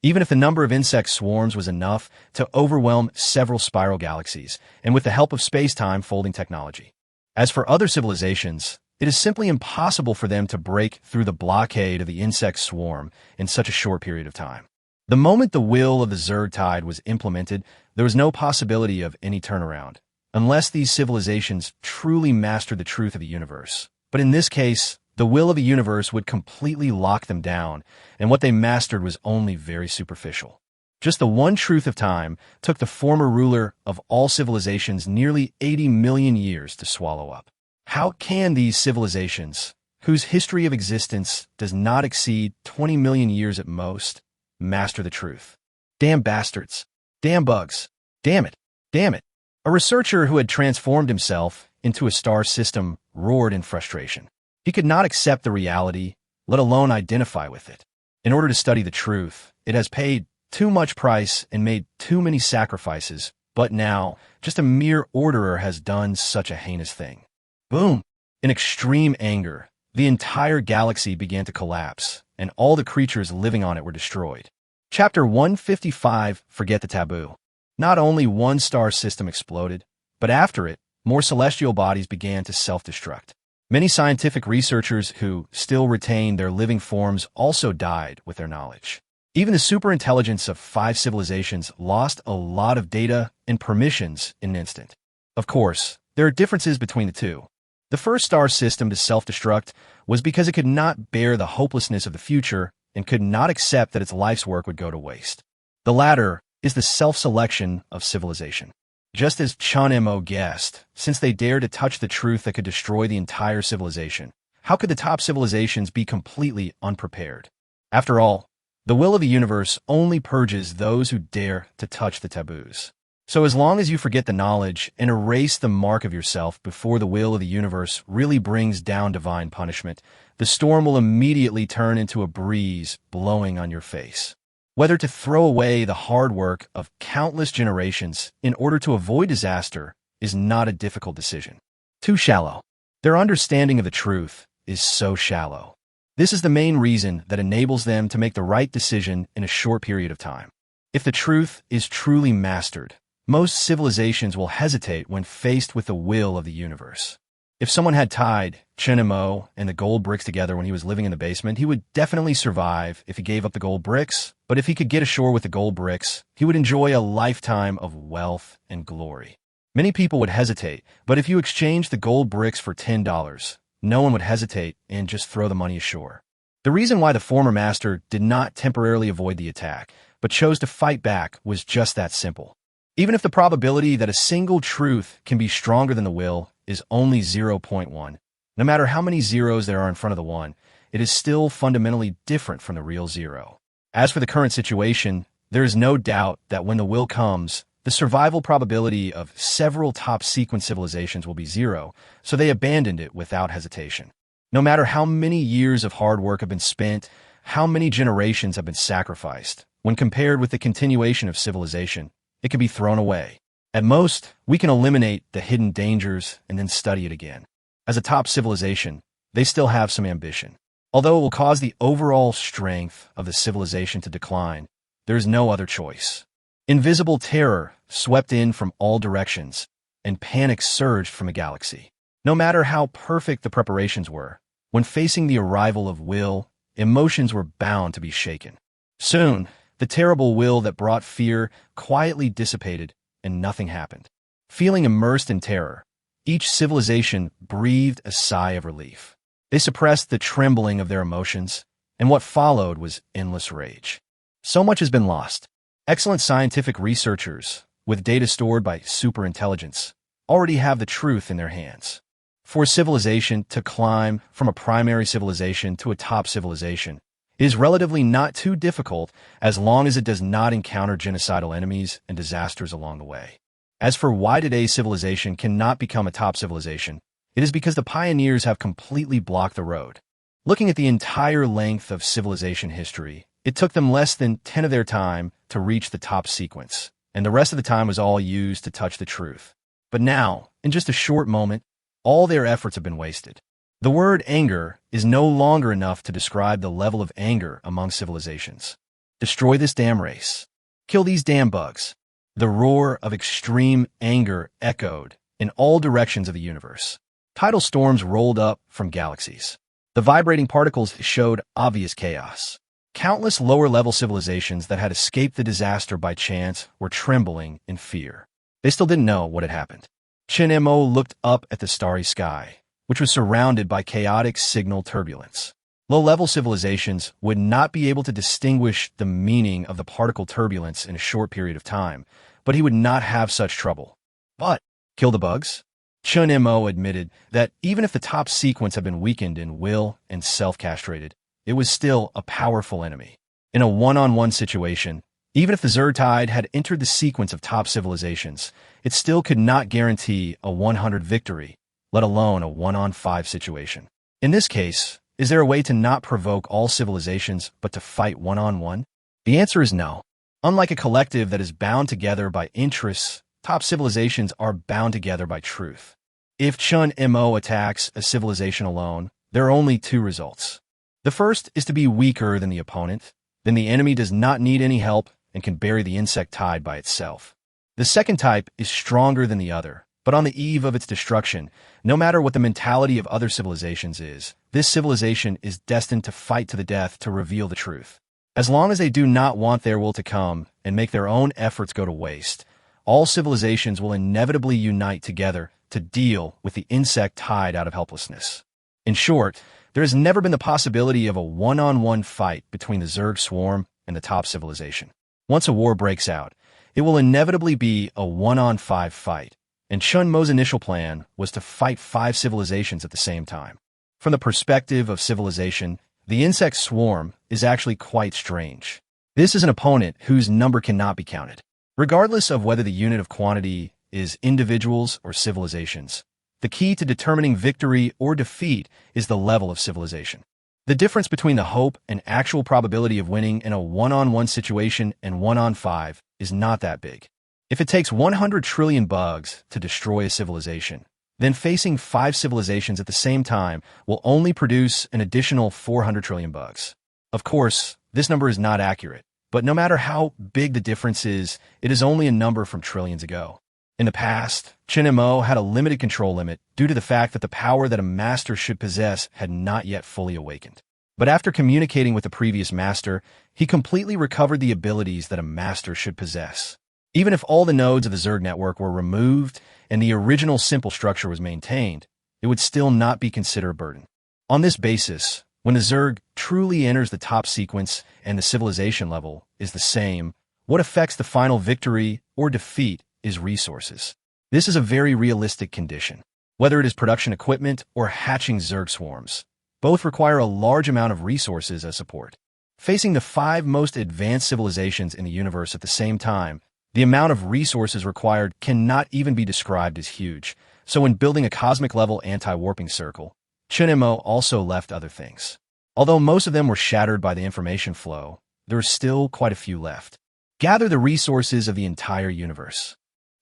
even if the number of insect swarms was enough to overwhelm several spiral galaxies, and with the help of space-time folding technology. As for other civilizations, it is simply impossible for them to break through the blockade of the insect swarm in such a short period of time. The moment the will of the Zerg Tide was implemented, there was no possibility of any turnaround, unless these civilizations truly mastered the truth of the universe. But in this case, the will of the universe would completely lock them down, and what they mastered was only very superficial. Just the one truth of time took the former ruler of all civilizations nearly 80 million years to swallow up. How can these civilizations, whose history of existence does not exceed 20 million years at most, master the truth? Damn bastards. Damn bugs. Damn it. Damn it. A researcher who had transformed himself into a star system roared in frustration. He could not accept the reality, let alone identify with it. In order to study the truth, it has paid too much price and made too many sacrifices, but now, just a mere orderer has done such a heinous thing. Boom! In extreme anger, the entire galaxy began to collapse, and all the creatures living on it were destroyed. Chapter 155, Forget the Taboo. Not only one star system exploded, but after it, more celestial bodies began to self-destruct. Many scientific researchers who still retained their living forms also died with their knowledge. Even the superintelligence of 5 civilizations lost a lot of data and permissions in an instant. Of course, there are differences between the two. The first star system to self-destruct was because it could not bear the hopelessness of the future and could not accept that its life's work would go to waste. The latter is the self-selection of civilization. Just as Chun Mo guessed, since they dared to touch the truth that could destroy the entire civilization, how could the top civilizations be completely unprepared? After all, the will of the universe only purges those who dare to touch the taboos. So as long as you forget the knowledge and erase the mark of yourself before the will of the universe really brings down divine punishment, the storm will immediately turn into a breeze blowing on your face. Whether to throw away the hard work of countless generations in order to avoid disaster is not a difficult decision. Too shallow. Their understanding of the truth is so shallow. This is the main reason that enables them to make the right decision in a short period of time. If the truth is truly mastered, most civilizations will hesitate when faced with the will of the universe. If someone had tied Chun Mo and the gold bricks together when he was living in the basement, he would definitely survive if he gave up the gold bricks, but if he could get ashore with the gold bricks, he would enjoy a lifetime of wealth and glory. Many people would hesitate, but if you exchange the gold bricks for $10, no one would hesitate and just throw the money ashore. The reason why the former master did not temporarily avoid the attack, but chose to fight back was just that simple. Even if the probability that a single truth can be stronger than the will is only 0.1, no matter how many zeros there are in front of the 1, it is still fundamentally different from the real 0. As for the current situation, there is no doubt that when the will comes, the survival probability of several top-sequence civilizations will be 0, so they abandoned it without hesitation. No matter how many years of hard work have been spent, how many generations have been sacrificed, when compared with the continuation of civilization, it can be thrown away. At most, we can eliminate the hidden dangers and then study it again. As a top civilization, they still have some ambition. Although it will cause the overall strength of the civilization to decline, there is no other choice. Invisible terror swept in from all directions, and panic surged from the galaxy. No matter how perfect the preparations were, when facing the arrival of will, emotions were bound to be shaken. Soon, the terrible will that brought fear quietly dissipated, and nothing happened. Feeling immersed in terror, each civilization breathed a sigh of relief. They suppressed the trembling of their emotions, and what followed was endless rage. So much has been lost. Excellent scientific researchers, with data stored by superintelligence, already have the truth in their hands. For a civilization to climb from a primary civilization to a top civilization is relatively not too difficult as long as it does not encounter genocidal enemies and disasters along the way. As for why today's civilization cannot become a top civilization, it is because the pioneers have completely blocked the road. Looking at the entire length of civilization history, it took them less than 10 of their time to reach the top sequence, and the rest of the time was all used to touch the truth. But now, in just a short moment, all their efforts have been wasted. The word anger is no longer enough to describe the level of anger among civilizations. Destroy this damn race. Kill these damn bugs. The roar of extreme anger echoed in all directions of the universe. Tidal storms rolled up from galaxies. The vibrating particles showed obvious chaos. Countless lower-level civilizations that had escaped the disaster by chance were trembling in fear. They still didn't know what had happened. Chun Mo looked up at the starry sky, which was surrounded by chaotic signal turbulence. Low-level civilizations would not be able to distinguish the meaning of the particle turbulence in a short period of time, but he would not have such trouble. But, kill the bugs? Chun Mo admitted that even if the top sequence had been weakened in will and self-castrated, it was still a powerful enemy. In a one-on-one situation, even if the Zerg Hive had entered the sequence of top civilizations, it still could not guarantee a 100 victory, let alone a 1-on-5 situation. In this case, is there a way to not provoke all civilizations but to fight one-on-one? The answer is no. Unlike a collective that is bound together by interests, top civilizations are bound together by truth. If Chun Mo attacks a civilization alone, there are only two results. The first is to be weaker than the opponent, then the enemy does not need any help and can bury the insect Hive by itself. The second type is stronger than the other, but on the eve of its destruction, no matter what the mentality of other civilizations is, this civilization is destined to fight to the death to reveal the truth. As long as they do not want their will to come and make their own efforts go to waste, all civilizations will inevitably unite together to deal with the insect Hive out of helplessness. In short, there has never been the possibility of a one-on-one fight between the Zerg swarm and the top civilization. Once a war breaks out, it will inevitably be a 1-on-5 fight, and Chun Mo's initial plan was to fight 5 civilizations at the same time. From the perspective of civilization, the insect swarm is actually quite strange. This is an opponent whose number cannot be counted. Regardless of whether the unit of quantity is individuals or civilizations, the key to determining victory or defeat is the level of civilization. The difference between the hope and actual probability of winning in a one-on-one situation and one-on-5 is not that big. If it takes 100 trillion bugs to destroy a civilization, then facing 5 civilizations at the same time will only produce an additional 400 trillion bugs. Of course, this number is not accurate, but no matter how big the difference is, it is only a number from trillions ago. In the past, Chun Mo had a limited control limit due to the fact that the power that a master should possess had not yet fully awakened. But after communicating with the previous master, he completely recovered the abilities that a master should possess. Even if all the nodes of the Zerg network were removed and the original simple structure was maintained, it would still not be considered a burden. On this basis, when the Zerg truly enters the top sequence and the civilization level is the same, what affects the final victory or defeat is resources. This is a very realistic condition. Whether it is production equipment or hatching Zerg swarms, both require a large amount of resources as support. Facing the 5 most advanced civilizations in the universe at the same time, the amount of resources required cannot even be described as huge. So when building a cosmic-level anti-warping circle, Chun Mo also left other things. Although most of them were shattered by the information flow, there are still quite a few left. Gather the resources of the entire universe.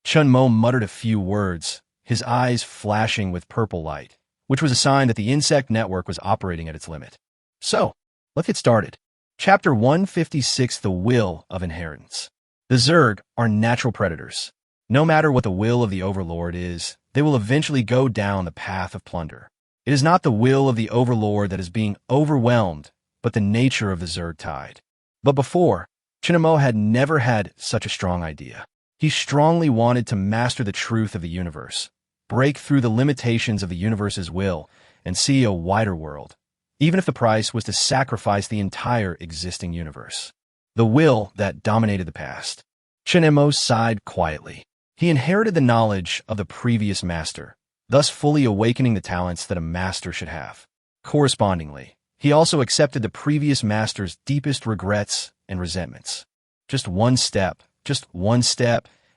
Chun Mo muttered a few words, his eyes flashing with purple light, which was a sign that the insect network was operating at its limit. So, let's get started. Chapter 156, The Will of Inheritance. The Zerg are natural predators. No matter what the will of the Overlord is, they will eventually go down the path of plunder. It is not the will of the Overlord that is being overwhelmed, but the nature of the Zerg tide. But before, Chun Mo had never had such a strong idea. He strongly wanted to master the truth of the universe, break through the limitations of the universe's will, and see a wider world, even if the price was to sacrifice the entire existing universe. The will that dominated the past. Chun Mo sighed quietly. He inherited the knowledge of the previous master, thus fully awakening the talents that a master should have. Correspondingly, he also accepted the previous master's deepest regrets and resentments. Just one step,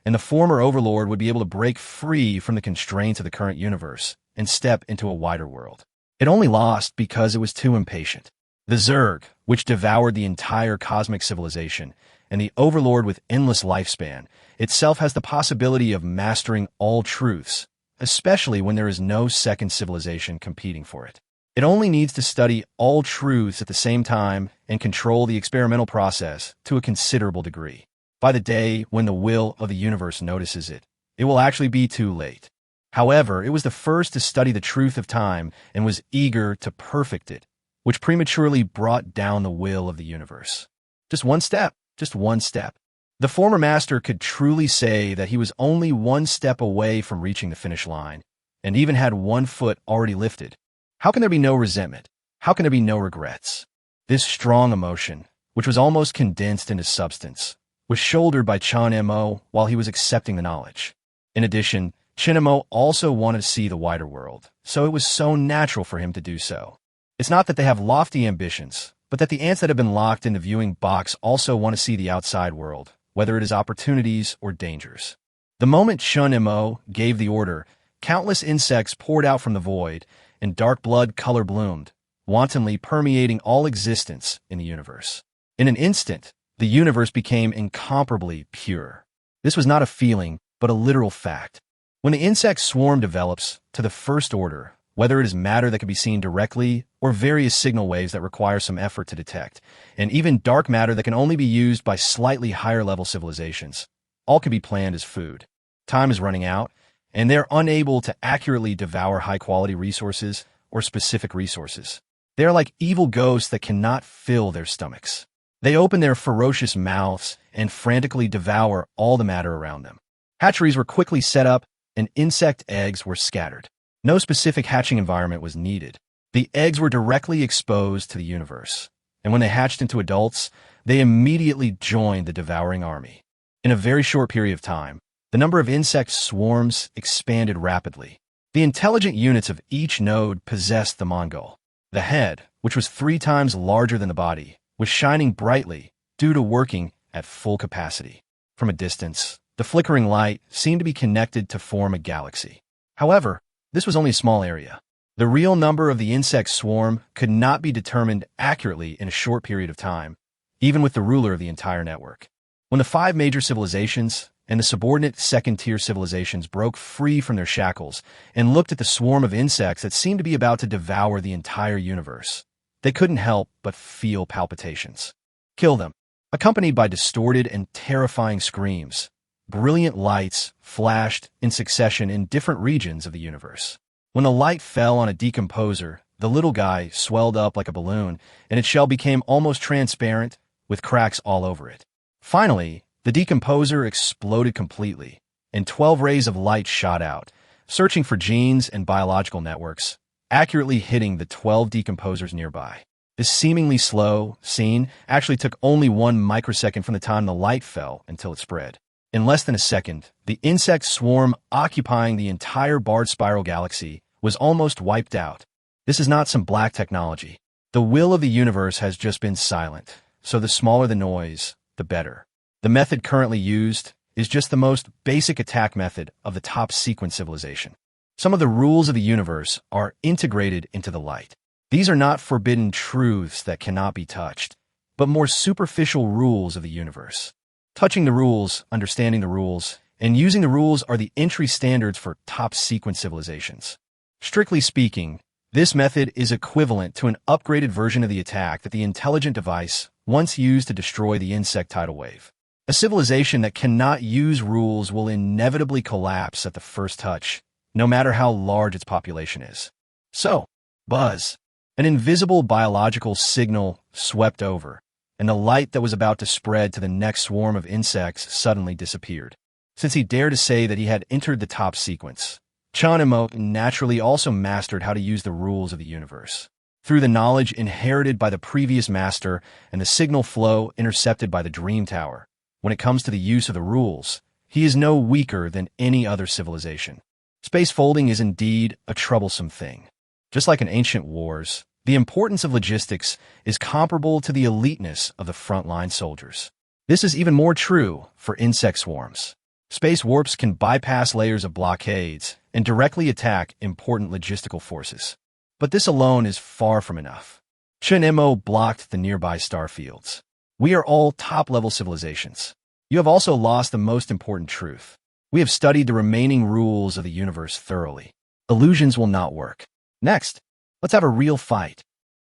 and the former Overlord would be able to break free from the constraints of the current universe and step into a wider world. It only lost because it was too impatient. The Zerg, which devoured the entire cosmic civilization, and the Overlord with endless lifespan, itself has the possibility of mastering all truths, especially when there is no second civilization competing for it. It only needs to study all truths at the same time and control the experimental process to a considerable degree. By the day when the will of the universe notices it, it will actually be too late. However, it was the first to study the truth of time and was eager to perfect it, which prematurely brought down the will of the universe. Just one step. The former master could truly say that he was only one step away from reaching the finish line, and even had one foot already lifted. How can there be no resentment? How can there be no regrets? This strong emotion, which was almost condensed into substance, was shouldered by Chun Mo while he was accepting the knowledge. In addition, Chun Mo also wanted to see the wider world, so it was so natural for him to do so. It's not that they have lofty ambitions, but that the ants that have been locked in the viewing box also want to see the outside world, whether it is opportunities or dangers. The moment Chun Mo gave the order, countless insects poured out from the void, and dark blood color bloomed, wantonly permeating all existence in the universe. In an instant, the universe became incomparably pure. This was not a feeling, but a literal fact. When the insect swarm develops to the first order, whether it is matter that can be seen directly or various signal waves that require some effort to detect, and even dark matter that can only be used by slightly higher-level civilizations, all can be planned as food. Time is running out, and they're unable to accurately devour high-quality resources or specific resources. They are like evil ghosts that cannot fill their stomachs. They open their ferocious mouths and frantically devour all the matter around them. Hatcheries were quickly set up, and insect eggs were scattered. No specific hatching environment was needed. The eggs were directly exposed to the universe, and when they hatched into adults, they immediately joined the devouring army. In a very short period of time, the number of insect swarms expanded rapidly. The intelligent units of each node possessed the Mongol. The head, which was 3 times larger than the body, was shining brightly due to working at full capacity. From a distance, the flickering light seemed to be connected to form a galaxy. However, this was only a small area. The real number of the insect swarm could not be determined accurately in a short period of time, even with the ruler of the entire network. When the 5 major civilizations and the subordinate second-tier civilizations broke free from their shackles and looked at the swarm of insects that seemed to be about to devour the entire universe, they couldn't help but feel palpitations. Kill them. Accompanied by distorted and terrifying screams, brilliant lights flashed in succession in different regions of the universe. When the light fell on a decomposer, the little guy swelled up like a balloon, and its shell became almost transparent, with cracks all over it. Finally, the decomposer exploded completely, and 12 rays of light shot out, searching for genes and biological networks, accurately hitting the 12 decomposers nearby. This seemingly slow scene actually took only 1 microsecond from the time the light fell until it spread. In less than a second, the insect swarm occupying the entire barred spiral galaxy was almost wiped out. This is not some black technology. The will of the universe has just been silent, so the smaller the noise, the better. The method currently used is just the most basic attack method of the top sequence civilization. Some of the rules of the universe are integrated into the light. These are not forbidden truths that cannot be touched, but more superficial rules of the universe. Touching the rules, understanding the rules, and using the rules are the entry standards for top sequence civilizations. Strictly speaking, this method is equivalent to an upgraded version of the attack that the intelligent device once used to destroy the insect tidal wave. A civilization that cannot use rules will inevitably collapse at the first touch, no matter how large its population is. So, buzz. An invisible biological signal swept over, and the light that was about to spread to the next swarm of insects suddenly disappeared. Since he dared to say that he had entered the top sequence, Chun Mo naturally also mastered how to use the rules of the universe. Through the knowledge inherited by the previous master and the signal flow intercepted by the Dream Tower, when it comes to the use of the rules, he is no weaker than any other civilization. Space folding is indeed a troublesome thing. Just like in ancient wars, the importance of logistics is comparable to the eliteness of the frontline soldiers. This is even more true for insect swarms. Space warps can bypass layers of blockades and directly attack important logistical forces. But this alone is far from enough. Chun Mo blocked the nearby starfields. We are all top-level civilizations. You have also lost the most important truth. We have studied the remaining rules of the universe thoroughly. Illusions will not work. Next, let's have a real fight.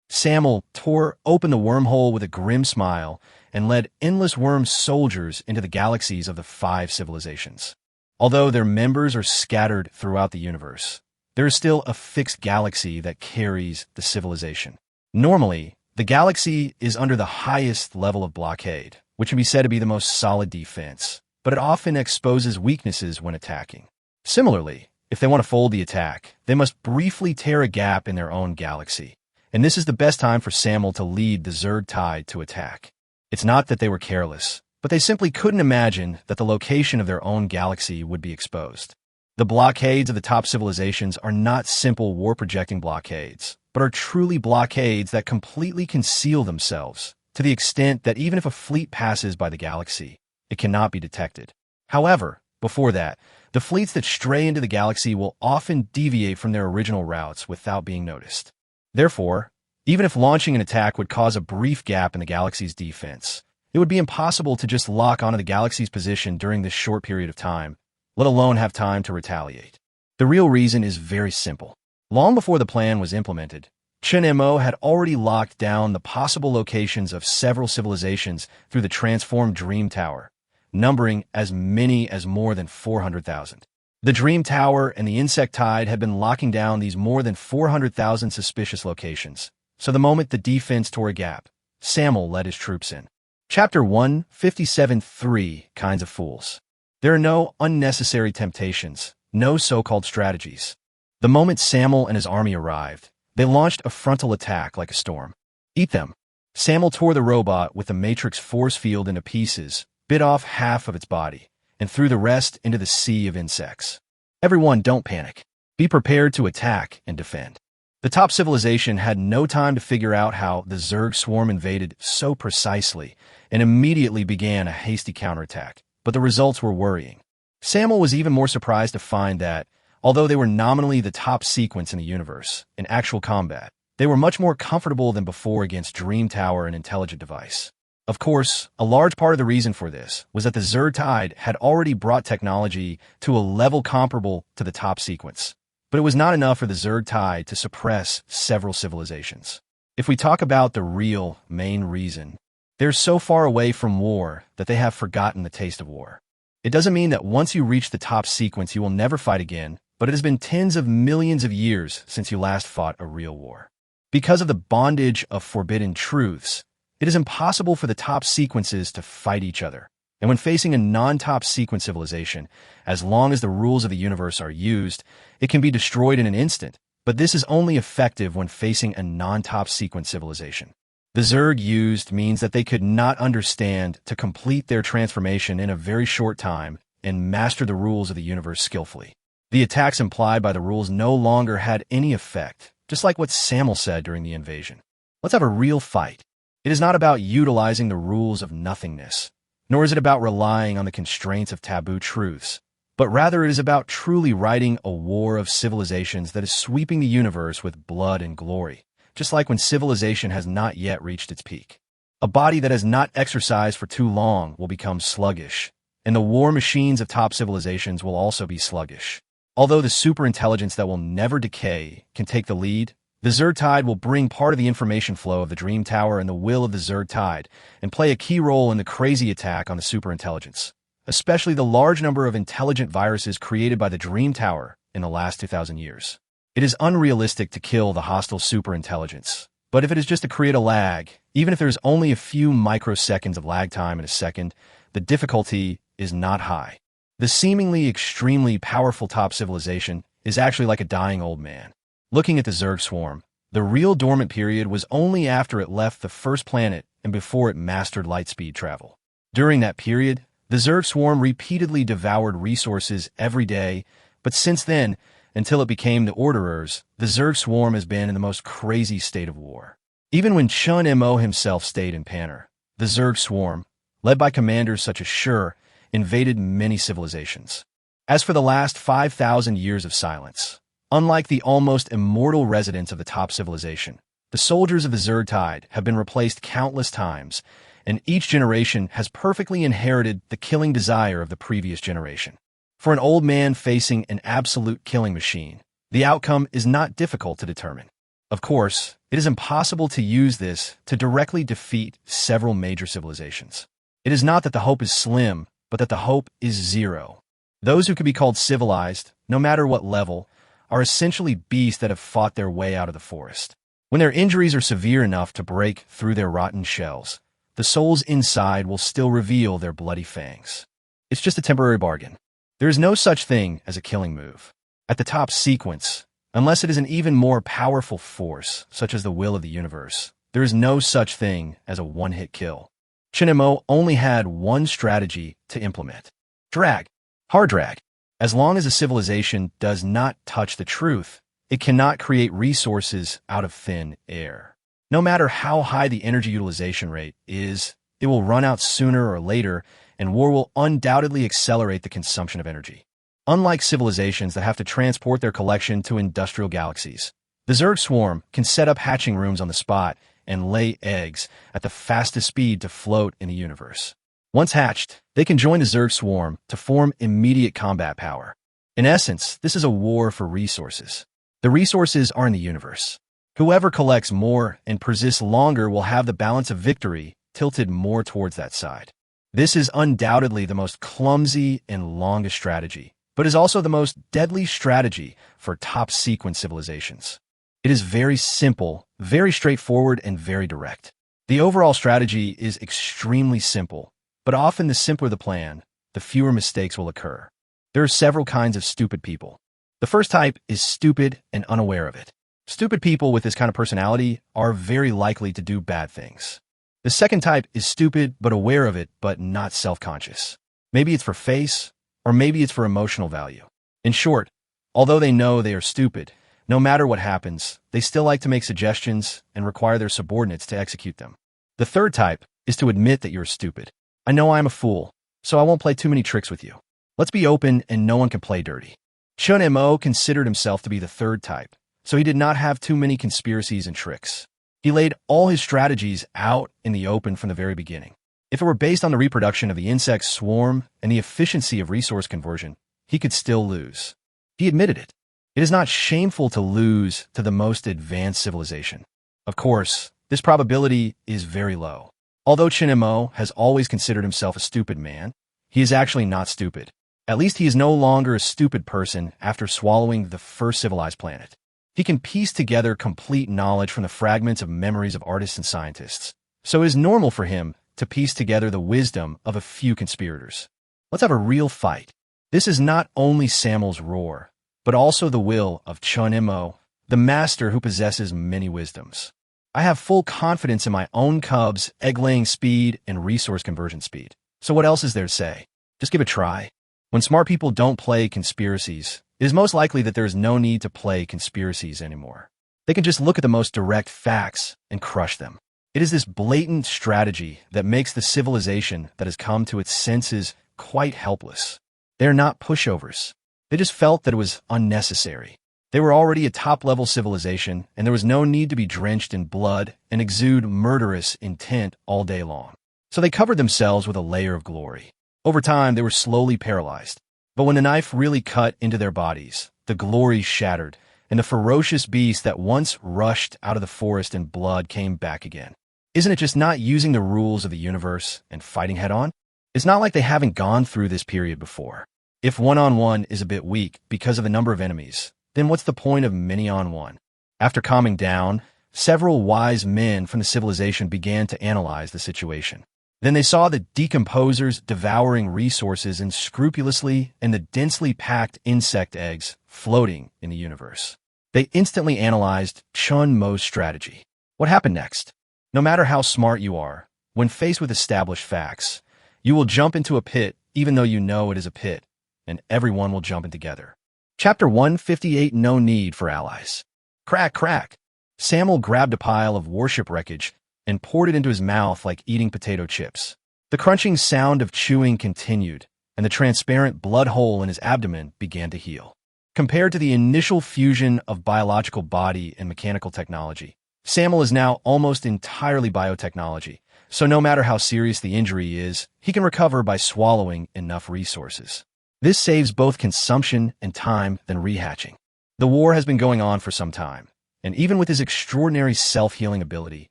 Samuel tore open the wormhole with a grim smile and led endless worm soldiers into the galaxies of the 5 civilizations. Although their members are scattered throughout the universe, there is still a fixed galaxy that carries the civilization. Normally, the galaxy is under the highest level of blockade, which can be said to be the most solid defense, but it often exposes weaknesses when attacking. Similarly, if they want to fold the attack, they must briefly tear a gap in their own galaxy, and this is the best time for Samuel to lead the Zerg Tide to attack. It's not that they were careless, but they simply couldn't imagine that the location of their own galaxy would be exposed. The blockades of the top civilizations are not simple war-projecting blockades, but are truly blockades that completely conceal themselves, to the extent that even if a fleet passes by the galaxy, it cannot be detected. However, before that, the fleets that stray into the galaxy will often deviate from their original routes without being noticed. Therefore, even if launching an attack would cause a brief gap in the galaxy's defense, it would be impossible to just lock onto the galaxy's position during this short period of time, let alone have time to retaliate. The real reason is very simple. Long before the plan was implemented, Chun Mo had already locked down the possible locations of several civilizations through the transformed Dream Tower, numbering as many as more than 400,000. The Dream Tower and the Insect Tide had been locking down these more than 400,000 suspicious locations, so the moment the defense tore a gap, Samuel led his troops in. Chapter 157 3 Kinds of Fools. There are no unnecessary temptations, no so-called strategies. The moment Samuel and his army arrived, they launched a frontal attack like a storm. Eat them. Samuel tore the robot with the Matrix force field into pieces, bit off half of its body, and threw the rest into the sea of insects. Everyone, don't panic. Be prepared to attack and defend. The top civilization had no time to figure out how the Zerg swarm invaded so precisely and immediately began a hasty counterattack, but the results were worrying. Samuel was even more surprised to find that, Although they were nominally the top sequence in the universe, in actual combat, they were much more comfortable than before against Dream Tower and Intelligent Device. Of course, a large part of the reason for this was that the Zerg Tide had already brought technology to a level comparable to the top sequence, but it was not enough for the Zerg Tide to suppress several civilizations. If we talk about the real main reason, they're so far away from war that they have forgotten the taste of war. It doesn't mean that once you reach the top sequence you will never fight again, but it has been tens of millions of years since you last fought a real war. Because of the bondage of forbidden truths, it is impossible for the top sequences to fight each other. And when facing a non-top sequence civilization, as long as the rules of the universe are used, it can be destroyed in an instant, but this is only effective when facing a non-top sequence civilization. The Zerg used means that they could not understand to complete their transformation in a very short time and master the rules of the universe skillfully. The attacks implied by the rules no longer had any effect, just like what Samuel said during the invasion. Let's have a real fight. It is not about utilizing the rules of nothingness, nor is it about relying on the constraints of taboo truths, but rather it is about truly writing a war of civilizations that is sweeping the universe with blood and glory, just like when civilization has not yet reached its peak. A body that has not exercised for too long will become sluggish, and the war machines of top civilizations will also be sluggish. Although the superintelligence that will never decay can take the lead, the Zerg Tide will bring part of the information flow of the Dream Tower and the will of the Zerg Tide and play a key role in the crazy attack on the superintelligence, especially the large number of intelligent viruses created by the Dream Tower in the last 2,000 years. It is unrealistic to kill the hostile superintelligence, but if it is just to create a lag, even if there's only a few microseconds of lag time in a second, the difficulty is not high. The seemingly extremely powerful top civilization is actually like a dying old man. Looking at the Zerg swarm, the real dormant period was only after it left the first planet and before it mastered lightspeed travel. During that period, the Zerg swarm repeatedly devoured resources every day, but since then, until it became the Orderers, the Zerg swarm has been in the most crazy state of war. Even when Chun Mo himself stayed in Panner, the Zerg swarm, led by commanders such as Shur, invaded many civilizations. As for the last 5,000 years of silence, unlike the almost immortal residents of the top civilization, the soldiers of the Zerg Tide have been replaced countless times, and each generation has perfectly inherited the killing desire of the previous generation. For an old man facing an absolute killing machine, the outcome is not difficult to determine. Of course, it is impossible to use this to directly defeat several major civilizations. It is not that the hope is slim, but that the hope is zero. Those who could be called civilized, no matter what level, are essentially beasts that have fought their way out of the forest. When their injuries are severe enough to break through their rotten shells, the souls inside will still reveal their bloody fangs. It's just a temporary bargain. There is no such thing as a killing move. At the top sequence, unless it is an even more powerful force, such as the will of the universe, there is no such thing as a one-hit kill. Chun Mo only had one strategy to implement. Drag. Hard drag. As long as a civilization does not touch the truth, it cannot create resources out of thin air. No matter how high the energy utilization rate is, it will run out sooner or later, and war will undoubtedly accelerate the consumption of energy. Unlike civilizations that have to transport their collection to industrial galaxies, the Zerg swarm can set up hatching rooms on the spot and lay eggs at the fastest speed to float in the universe. Once hatched, they can join the Zerg swarm to form immediate combat power. In essence, this is a war for resources. The resources are in the universe. Whoever collects more and persists longer will have the balance of victory tilted more towards that side. This is undoubtedly the most clumsy and longest strategy, but is also the most deadly strategy for top sequence civilizations. It is very simple, very straightforward, and very direct. The overall strategy is extremely simple, but often the simpler the plan, the fewer mistakes will occur. There are several kinds of stupid people. The first type is stupid and unaware of it. Stupid people with this kind of personality are very likely to do bad things. The second type is stupid but aware of it but not self-conscious. Maybe it's for face, or maybe it's for emotional value. In short, although they know they are stupid, no matter what happens, they still like to make suggestions and require their subordinates to execute them. The third type is to admit that you're stupid. I know I'm a fool, so I won't play too many tricks with you. Let's be open and no one can play dirty. Chun Mo considered himself to be the third type, so he did not have too many conspiracies and tricks. He laid all his strategies out in the open from the very beginning. If it were based on the reproduction of the insect swarm and the efficiency of resource conversion, he could still lose. He admitted it. It is not shameful to lose to the most advanced civilization. Of course, this probability is very low. Although Chun Mo has always considered himself a stupid man, he is actually not stupid. At least he is no longer a stupid person after swallowing the first civilized planet. He can piece together complete knowledge from the fragments of memories of artists and scientists, so it is normal for him to piece together the wisdom of a few conspirators. Let's have a real fight. This is not only Samuel's roar, but also the will of Chun Mo, the master who possesses many wisdoms. I have full confidence in my own cubs' egg-laying speed and resource conversion speed. So what else is there to say? Just give it a try. When smart people don't play conspiracies, it is most likely that there is no need to play conspiracies anymore. They can just look at the most direct facts and crush them. It is this blatant strategy that makes the civilization that has come to its senses quite helpless. They are not pushovers. They just felt that it was unnecessary. They were already a top-level civilization, and there was no need to be drenched in blood and exude murderous intent all day long. So they covered themselves with a layer of glory. Over time, they were slowly paralyzed. But when the knife really cut into their bodies, the glory shattered, and the ferocious beast that once rushed out of the forest in blood came back again. Isn't it just not using the rules of the universe and fighting head-on? It's not like they haven't gone through this period before. If one-on-one is a bit weak because of the number of enemies, then what's the point of many-on-one? After calming down, several wise men from the civilization began to analyze the situation. Then they saw the decomposers devouring resources unscrupulously and the densely packed insect eggs floating in the universe. They instantly analyzed Chun Mo's strategy. What happened next? No matter how smart you are, when faced with established facts, you will jump into a pit even though you know it is a pit, and everyone will jump in together. Chapter 158, No Need for Allies. Crack, crack. Samuel grabbed a pile of warship wreckage and poured it into his mouth like eating potato chips. The crunching sound of chewing continued, and the transparent blood hole in his abdomen began to heal. Compared to the initial fusion of biological body and mechanical technology, Samuel is now almost entirely biotechnology, so no matter how serious the injury is, he can recover by swallowing enough resources. This saves both consumption and time than rehatching. The war has been going on for some time, and even with his extraordinary self-healing ability,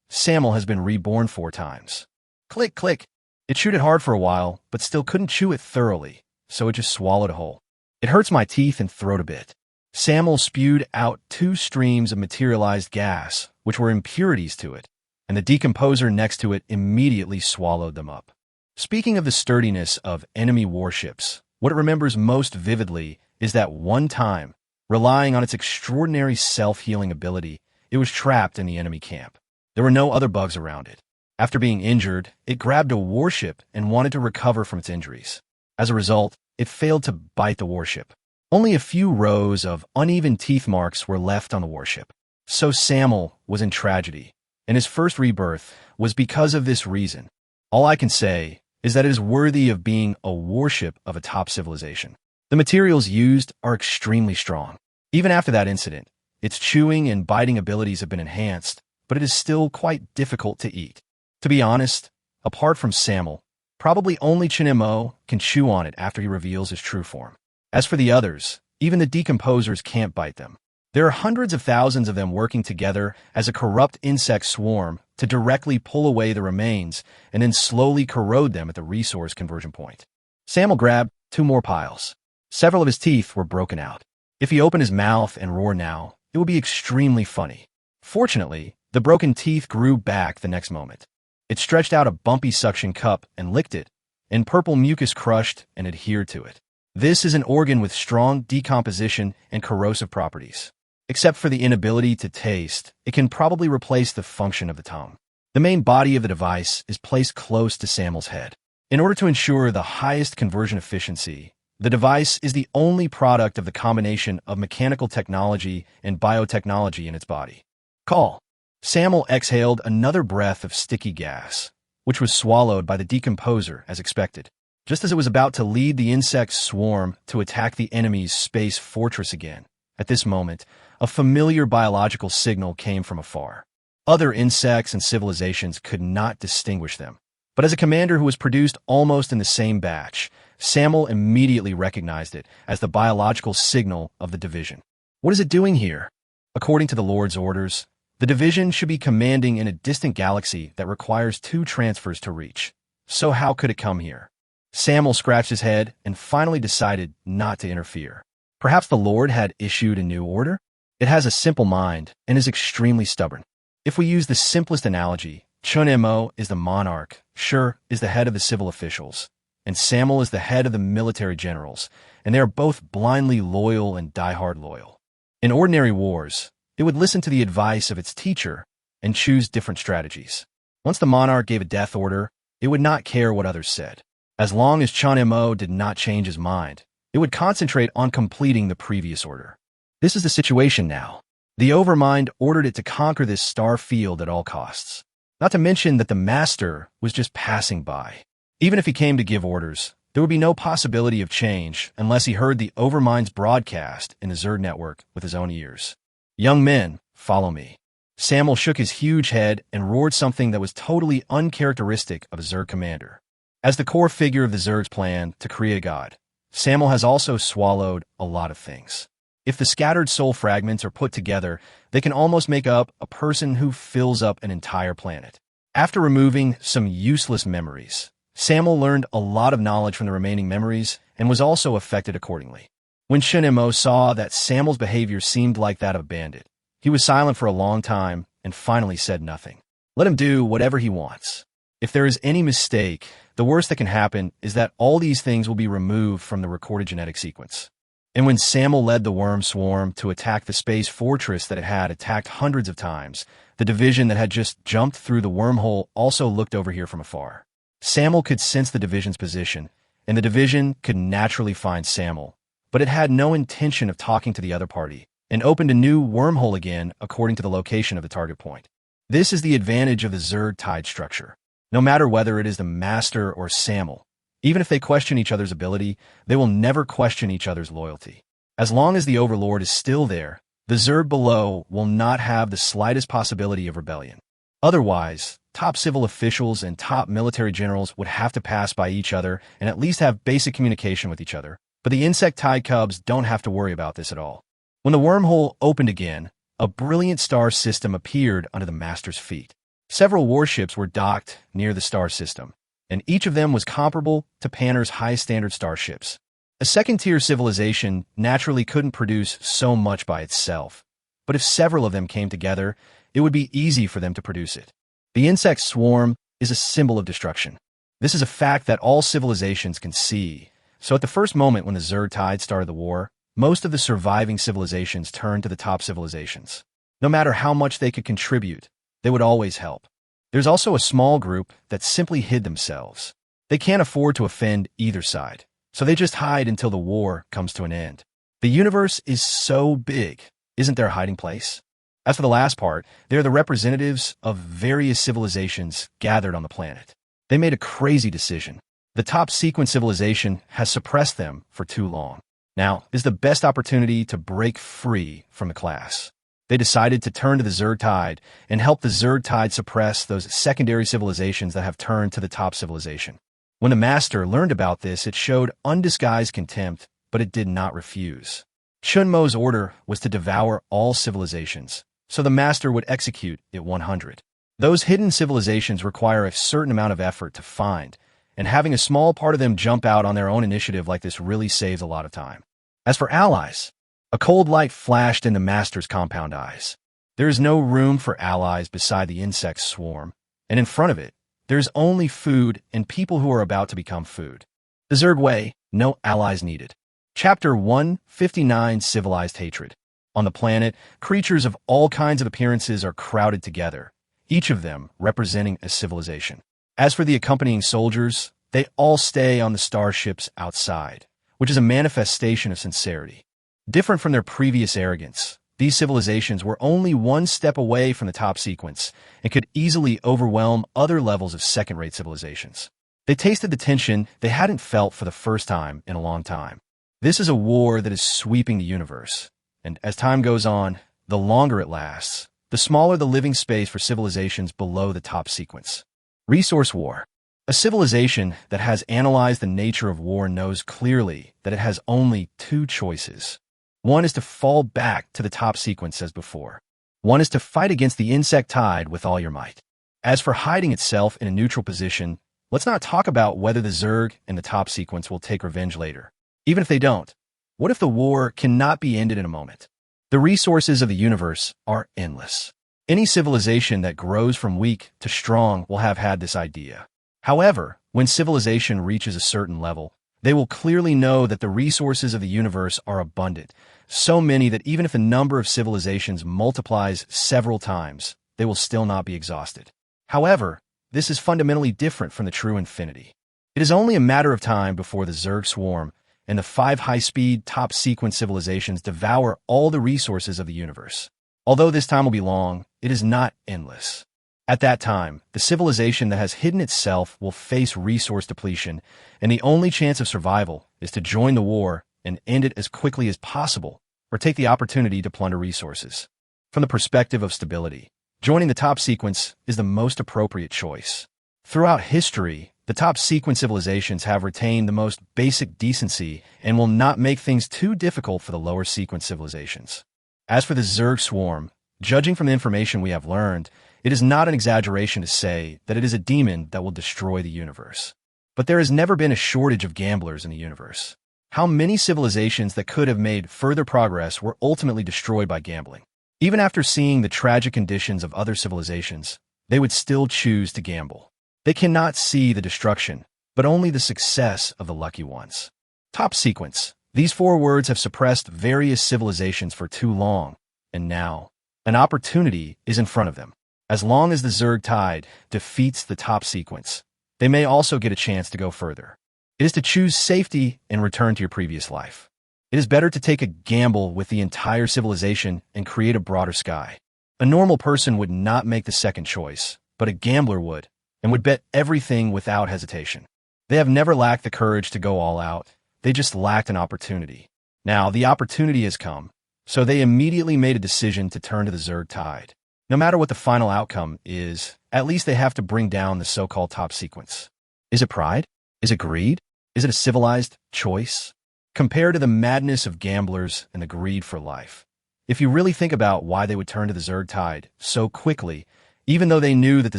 Samuel has been reborn 4 times. Click, click. It chewed it hard for a while, but still couldn't chew it thoroughly, so it just swallowed whole. It hurts my teeth and throat a bit. Samuel spewed out 2 streams of materialized gas, which were impurities to it, and the decomposer next to it immediately swallowed them up. Speaking of the sturdiness of enemy warships, what it remembers most vividly is that one time, relying on its extraordinary self-healing ability, it was trapped in the enemy camp. There were no other bugs around it. After being injured, it grabbed a warship and wanted to recover from its injuries. As a result, it failed to bite the warship. Only a few rows of uneven teeth marks were left on the warship. So Samuel was in tragedy, and his first rebirth was because of this reason. All I can say is that it is worthy of being a warship of a top civilization. The materials used are extremely strong. Even after that incident, its chewing and biting abilities have been enhanced, but it is still quite difficult to eat. To be honest, apart from Samuel, probably only Chun Mo can chew on it after he reveals his true form. As for the others, even the decomposers can't bite them. There are hundreds of thousands of them working together as a corrupt insect swarm to directly pull away the remains and then slowly corrode them at the resource conversion point. Samuel grabbed 2 more piles. Several of his teeth were broken out. If he opened his mouth and roared now, it would be extremely funny. Fortunately, the broken teeth grew back the next moment. It stretched out a bumpy suction cup and licked it, and purple mucus crushed and adhered to it. This is an organ with strong decomposition and corrosive properties. Except for the inability to taste, it can probably replace the function of the tongue. The main body of the device is placed close to Samuel's head. In order to ensure the highest conversion efficiency, the device is the only product of the combination of mechanical technology and biotechnology in its body. Call. Samuel exhaled another breath of sticky gas, which was swallowed by the decomposer as expected. Just as it was about to lead the insect swarm to attack the enemy's space fortress again, at this moment, a familiar biological signal came from afar. Other insects and civilizations could not distinguish them. But as a commander who was produced almost in the same batch, Samuel immediately recognized it as the biological signal of the division. What is it doing here? According to the Lord's orders, the division should be commanding in a distant galaxy that requires 2 transfers to reach. So how could it come here? Samuel scratched his head and finally decided not to interfere. Perhaps the Lord had issued a new order? It has a simple mind and is extremely stubborn. If we use the simplest analogy, Chun Mo is the monarch, Shur is the head of the civil officials, and Samuel is the head of the military generals, and they are both blindly loyal and diehard loyal. In ordinary wars, it would listen to the advice of its teacher and choose different strategies. Once the monarch gave a death order, it would not care what others said. As long as Chun Mo did not change his mind, it would concentrate on completing the previous order. This is the situation now. The Overmind ordered it to conquer this star field at all costs. Not to mention that the Master was just passing by. Even if he came to give orders, there would be no possibility of change unless he heard the Overmind's broadcast in the Zerg network with his own ears. Young men, follow me. Samuel shook his huge head and roared something that was totally uncharacteristic of a Zerg commander. As the core figure of the Zerg's plan to create a god, Samuel has also swallowed a lot of things. If the scattered soul fragments are put together, they can almost make up a person who fills up an entire planet. After removing some useless memories, Samuel learned a lot of knowledge from the remaining memories and was also affected accordingly. When Chun Mo saw that Samuel's behavior seemed like that of a bandit, he was silent for a long time and finally said nothing. Let him do whatever he wants. If there is any mistake, the worst that can happen is that all these things will be removed from the recorded genetic sequence. And when Samuel led the worm swarm to attack the space fortress that it had attacked hundreds of times, the division that had just jumped through the wormhole also looked over here from afar. Samuel could sense the division's position, and the division could naturally find Samuel, but it had no intention of talking to the other party, and opened a new wormhole again according to the location of the target point. This is the advantage of the Zerg tide structure. No matter whether it is the Master or Samuel, even if they question each other's ability, they will never question each other's loyalty. As long as the Overlord is still there, the Zerg below will not have the slightest possibility of rebellion. Otherwise, top civil officials and top military generals would have to pass by each other and at least have basic communication with each other. But the insect tide cubs don't have to worry about this at all. When the wormhole opened again, a brilliant star system appeared under the Master's feet. Several warships were docked near the star system, and each of them was comparable to Panner's high-standard starships. A second-tier civilization naturally couldn't produce so much by itself, but if several of them came together, it would be easy for them to produce it. The insect swarm is a symbol of destruction. This is a fact that all civilizations can see, so at the first moment when the Zerg tide started the war, most of the surviving civilizations turned to the top civilizations. No matter how much they could contribute, they would always help. There's also a small group that simply hid themselves. They can't afford to offend either side, so they just hide until the war comes to an end. The universe is so big, isn't there a hiding place? As for the last part, they are the representatives of various civilizations gathered on the planet. They made a crazy decision. The top sequence civilization has suppressed them for too long. Now is the best opportunity to break free from the class. They decided to turn to the Zerg tide and help the Zerg tide suppress those secondary civilizations that have turned to the top civilization. When the Master learned about this, it showed undisguised contempt, but it did not refuse. Chun Mo's order was to devour all civilizations, so the Master would execute it 100. Those hidden civilizations require a certain amount of effort to find, and having a small part of them jump out on their own initiative like this really saves a lot of time. As for allies, a cold light flashed in the Master's compound eyes. There is no room for allies beside the insect swarm, and in front of it, there is only food and people who are about to become food. The Zerg way, no allies needed. Chapter 159, Civilized Hatred. On the planet, creatures of all kinds of appearances are crowded together, each of them representing a civilization. As for the accompanying soldiers, they all stay on the starships outside, which is a manifestation of sincerity. Different from their previous arrogance, these civilizations were only one step away from the top sequence and could easily overwhelm other levels of second-rate civilizations. They tasted the tension they hadn't felt for the first time in a long time. This is a war that is sweeping the universe, and as time goes on, the longer it lasts, the smaller the living space for civilizations below the top sequence. Resource war. A civilization that has analyzed the nature of war knows clearly that it has only two choices. One is to fall back to the top sequence as before. One is to fight against the insect tide with all your might. As for hiding itself in a neutral position, let's not talk about whether the Zerg and the top sequence will take revenge later. Even if they don't, what if the war cannot be ended in a moment? The resources of the universe are endless. Any civilization that grows from weak to strong will have had this idea. However, when civilization reaches a certain level, they will clearly know that the resources of the universe are abundant, so many that even if the number of civilizations multiplies several times, they will still not be exhausted. However, this is fundamentally different from the true infinity. It is only a matter of time before the Zerg swarm and the 5 high-speed, top-sequence civilizations devour all the resources of the universe. Although this time will be long, it is not endless. At that time, the civilization that has hidden itself will face resource depletion, and the only chance of survival is to join the war and end it as quickly as possible, or take the opportunity to plunder resources. From the perspective of stability, joining the top sequence is the most appropriate choice. Throughout history, the top sequence civilizations have retained the most basic decency and will not make things too difficult for the lower sequence civilizations. As for the Zerg swarm, judging from the information we have learned, it is not an exaggeration to say that it is a demon that will destroy the universe. But there has never been a shortage of gamblers in the universe. How many civilizations that could have made further progress were ultimately destroyed by gambling? Even after seeing the tragic conditions of other civilizations, they would still choose to gamble. They cannot see the destruction, but only the success of the lucky ones. Top sequence. These 4 words have suppressed various civilizations for too long, and now, an opportunity is in front of them. As long as the Zerg tide defeats the top sequence, they may also get a chance to go further. It is to choose safety and return to your previous life. It is better to take a gamble with the entire civilization and create a broader sky. A normal person would not make the second choice, but a gambler would, and would bet everything without hesitation. They have never lacked the courage to go all out. They just lacked an opportunity. Now, the opportunity has come, so they immediately made a decision to turn to the Zerg tide. No matter what the final outcome is, at least they have to bring down the so-called top sequence. Is it pride? Is it greed? Is it a civilized choice? Compared to the madness of gamblers and the greed for life. If you really think about why they would turn to the Zerg tide so quickly, even though they knew that the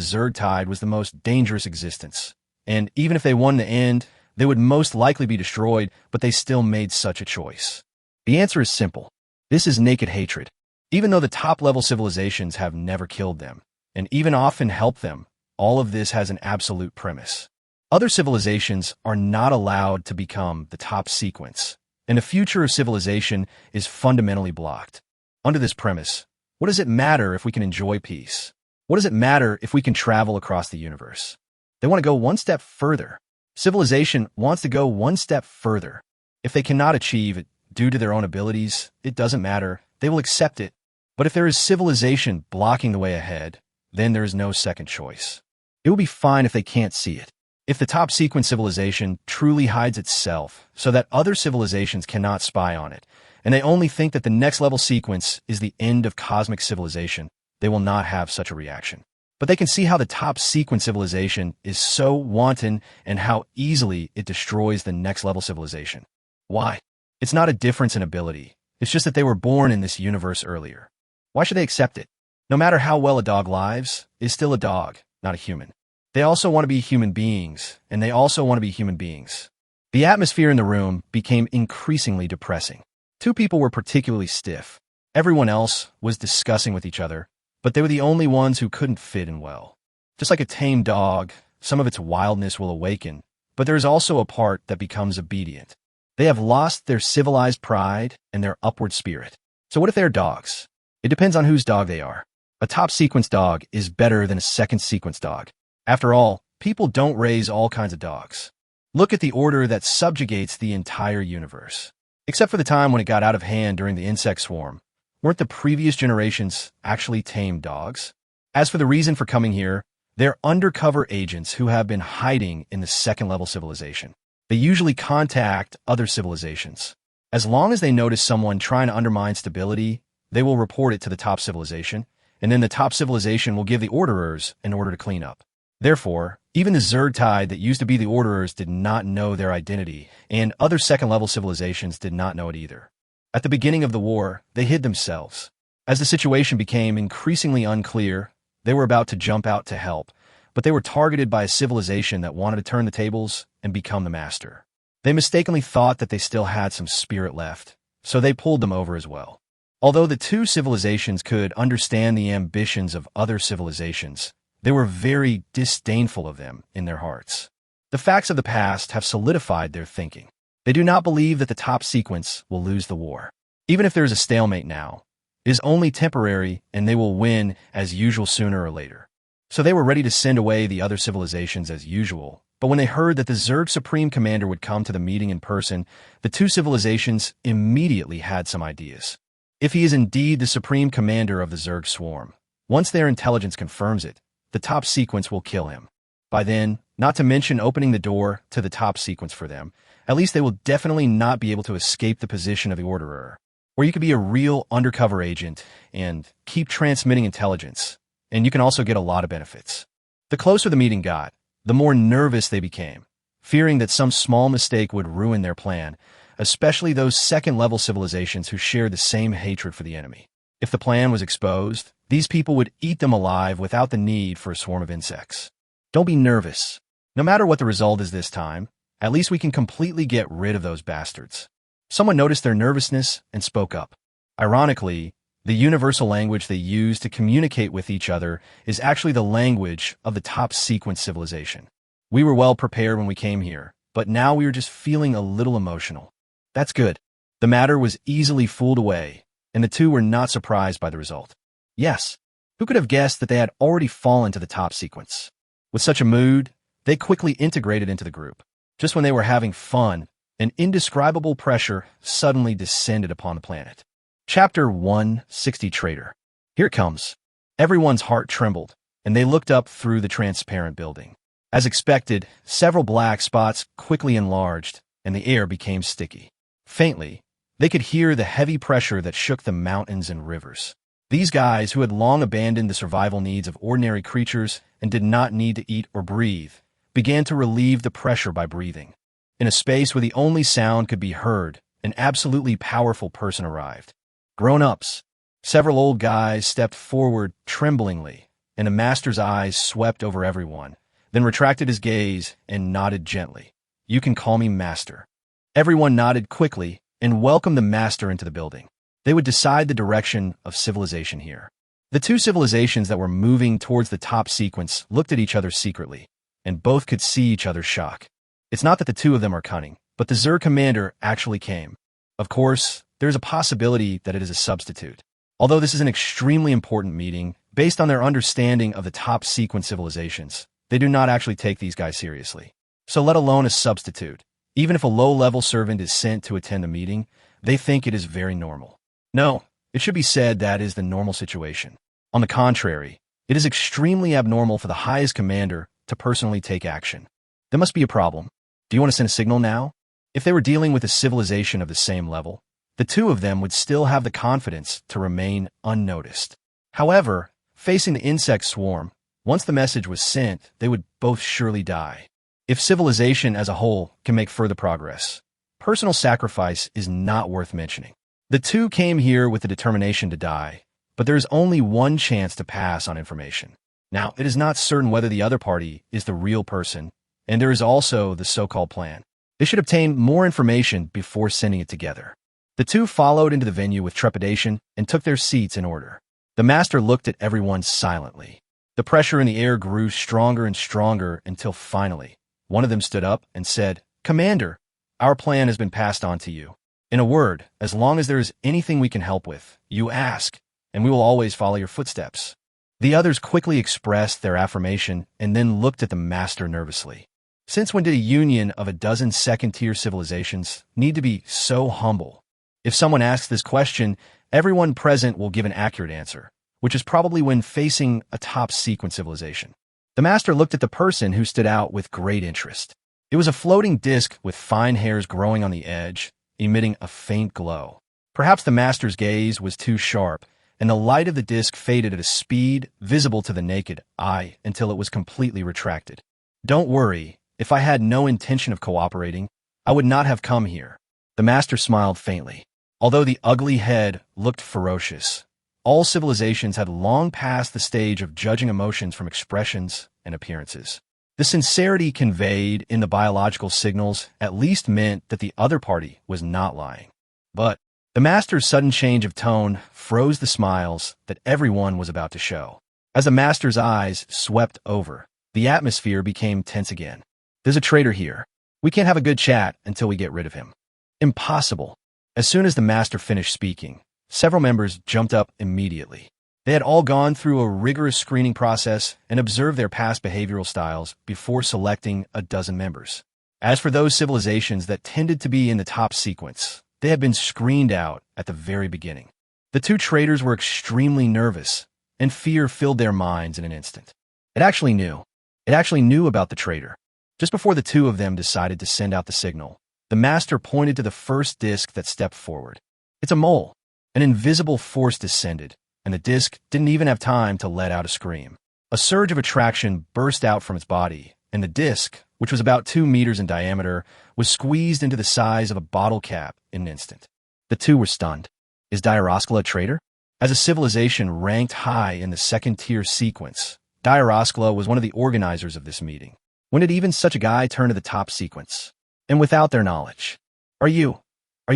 Zerg tide was the most dangerous existence, and even if they won the end, they would most likely be destroyed, but they still made such a choice. The answer is simple. This is naked hatred. Even though the top-level civilizations have never killed them, and even often helped them, all of this has an absolute premise. Other civilizations are not allowed to become the top sequence, and the future of civilization is fundamentally blocked. Under this premise, what does it matter if we can enjoy peace? What does it matter if we can travel across the universe? They want to go one step further. Civilization wants to go one step further. If they cannot achieve it due to their own abilities, it doesn't matter. They will accept it. But if there is civilization blocking the way ahead, then there is no second choice. It will be fine if they can't see it. If the top sequence civilization truly hides itself so that other civilizations cannot spy on it, and they only think that the next level sequence is the end of cosmic civilization, they will not have such a reaction. But they can see how the top sequence civilization is so wanton and how easily it destroys the next level civilization. Why? It's not a difference in ability. It's just that they were born in this universe earlier. Why should they accept it? No matter how well a dog lives, is still a dog, not a human. They also want to be human beings, and they also want to be human beings. The atmosphere in the room became increasingly depressing. 2 people were particularly stiff. Everyone else was discussing with each other, but they were the only ones who couldn't fit in well. Just like a tame dog, some of its wildness will awaken, but there is also a part that becomes obedient. They have lost their civilized pride and their upward spirit. So what if they're dogs? It depends on whose dog they are. A top sequence dog is better than a second sequence dog. After all, people don't raise all kinds of dogs. Look at the order that subjugates the entire universe. Except for the time when it got out of hand during the insect swarm, weren't the previous generations actually tame dogs? As for the reason for coming here, They're undercover agents who have been hiding in the second-level civilization. They usually contact other civilizations. As long as they notice someone trying to undermine stability, they will report it to the top civilization, and then the top civilization will give the Orderers an order to clean up. Therefore, even the Zerg Hive that used to be the Orderers did not know their identity, and other second-level civilizations did not know it either. At the beginning of the war, they hid themselves. As the situation became increasingly unclear, they were about to jump out to help, but they were targeted by a civilization that wanted to turn the tables and become the master. They mistakenly thought that they still had some spirit left, so they pulled them over as well. Although the two civilizations could understand the ambitions of other civilizations, they were very disdainful of them in their hearts. The facts of the past have solidified their thinking. They do not believe that the top sequence will lose the war. Even if there is a stalemate now, it is only temporary and they will win as usual sooner or later. So they were ready to send away the other civilizations as usual, but when they heard that the Zerg Supreme Commander would come to the meeting in person, the two civilizations immediately had some ideas. If he is indeed the Supreme Commander of the Zerg Swarm, once their intelligence confirms it, the top sequence will kill him. By then, not to mention opening the door to the top sequence for them, at least they will definitely not be able to escape the position of the Orderer. Or you could be a real undercover agent and keep transmitting intelligence, and you can also get a lot of benefits. The closer the meeting got, the more nervous they became, fearing that some small mistake would ruin their plan, especially those second-level civilizations who shared the same hatred for the enemy. If the plan was exposed, these people would eat them alive without the need for a swarm of insects. Don't be nervous. No matter what the result is this time, at least we can completely get rid of those bastards. Someone noticed their nervousness and spoke up. Ironically, the universal language they use to communicate with each other is actually the language of the top sequence civilization. We were well prepared when we came here, but now we were just feeling a little emotional. That's good. The matter was easily fooled away, and the two were not surprised by the result. Yes, who could have guessed that they had already fallen to the top sequence? With such a mood, they quickly integrated into the group. Just when they were having fun, an indescribable pressure suddenly descended upon the planet. Chapter 160 Traitor. Here it comes. Everyone's heart trembled, and they looked up through the transparent building. As expected, several black spots quickly enlarged, and the air became sticky. Faintly, they could hear the heavy pressure that shook the mountains and rivers. These guys, who had long abandoned the survival needs of ordinary creatures and did not need to eat or breathe, began to relieve the pressure by breathing. In a space where the only sound could be heard, an absolutely powerful person arrived. Grown-ups. Several old guys stepped forward tremblingly, and the master's eyes swept over everyone, then retracted his gaze and nodded gently. You can call me master. Everyone nodded quickly and welcomed the master into the building. They would decide the direction of civilization here. The two civilizations that were moving towards the top sequence looked at each other secretly, and both could see each other's shock. It's not that the two of them are cunning, but the Zerg commander actually came. Of course, there is a possibility that it is a substitute. Although this is an extremely important meeting, based on their understanding of the top sequence civilizations, they do not actually take these guys seriously. So let alone a substitute. Even if a low-level servant is sent to attend the meeting, they think it is very normal. No, it should be said that is the normal situation. On the contrary, it is extremely abnormal for the highest commander to personally take action. There must be a problem. Do you want to send a signal now? If they were dealing with a civilization of the same level, the two of them would still have the confidence to remain unnoticed. However, facing the insect swarm, once the message was sent, they would both surely die. If civilization as a whole can make further progress, personal sacrifice is not worth mentioning. The two came here with the determination to die, but there is only one chance to pass on information. Now, it is not certain whether the other party is the real person, and there is also the so-called plan. They should obtain more information before sending it together. The two followed into the venue with trepidation and took their seats in order. The master looked at everyone silently. The pressure in the air grew stronger and stronger until finally, one of them stood up and said, "Commander, our plan has been passed on to you. In a word, as long as there is anything we can help with, you ask, and we will always follow your footsteps." The others quickly expressed their affirmation and then looked at the master nervously. Since when did a union of a dozen second-tier civilizations need to be so humble? If someone asks this question, everyone present will give an accurate answer, which is probably when facing a top-sequence civilization. The master looked at the person who stood out with great interest. It was a floating disc with fine hairs growing on the edge, emitting a faint glow. Perhaps the master's gaze was too sharp, and the light of the disc faded at a speed visible to the naked eye until it was completely retracted. Don't worry, if I had no intention of cooperating, I would not have come here. The master smiled faintly. Although the ugly head looked ferocious, all civilizations had long passed the stage of judging emotions from expressions and appearances. The sincerity conveyed in the biological signals at least meant that the other party was not lying. But the master's sudden change of tone froze the smiles that everyone was about to show. As the master's eyes swept over, the atmosphere became tense again. There's a traitor here. We can't have a good chat until we get rid of him. Impossible. As soon as the master finished speaking, several members jumped up immediately. They had all gone through a rigorous screening process and observed their past behavioral styles before selecting a dozen members. As for those civilizations that tended to be in the top sequence, they had been screened out at the very beginning. The two traitors were extremely nervous, and fear filled their minds in an instant. It actually knew about the traitor. Just before the two of them decided to send out the signal, the master pointed to the first disc that stepped forward. It's a mole. An invisible force descended, and the disc didn't even have time to let out a scream. A surge of attraction burst out from its body, and the disc, which was about 2 meters in diameter, was squeezed into the size of a bottle cap in an instant. The two were stunned. Is Diaraskala a traitor? As a civilization ranked high in the second-tier sequence, Diaraskala was one of the organizers of this meeting. When did even such a guy turn to the top sequence? And without their knowledge. Are you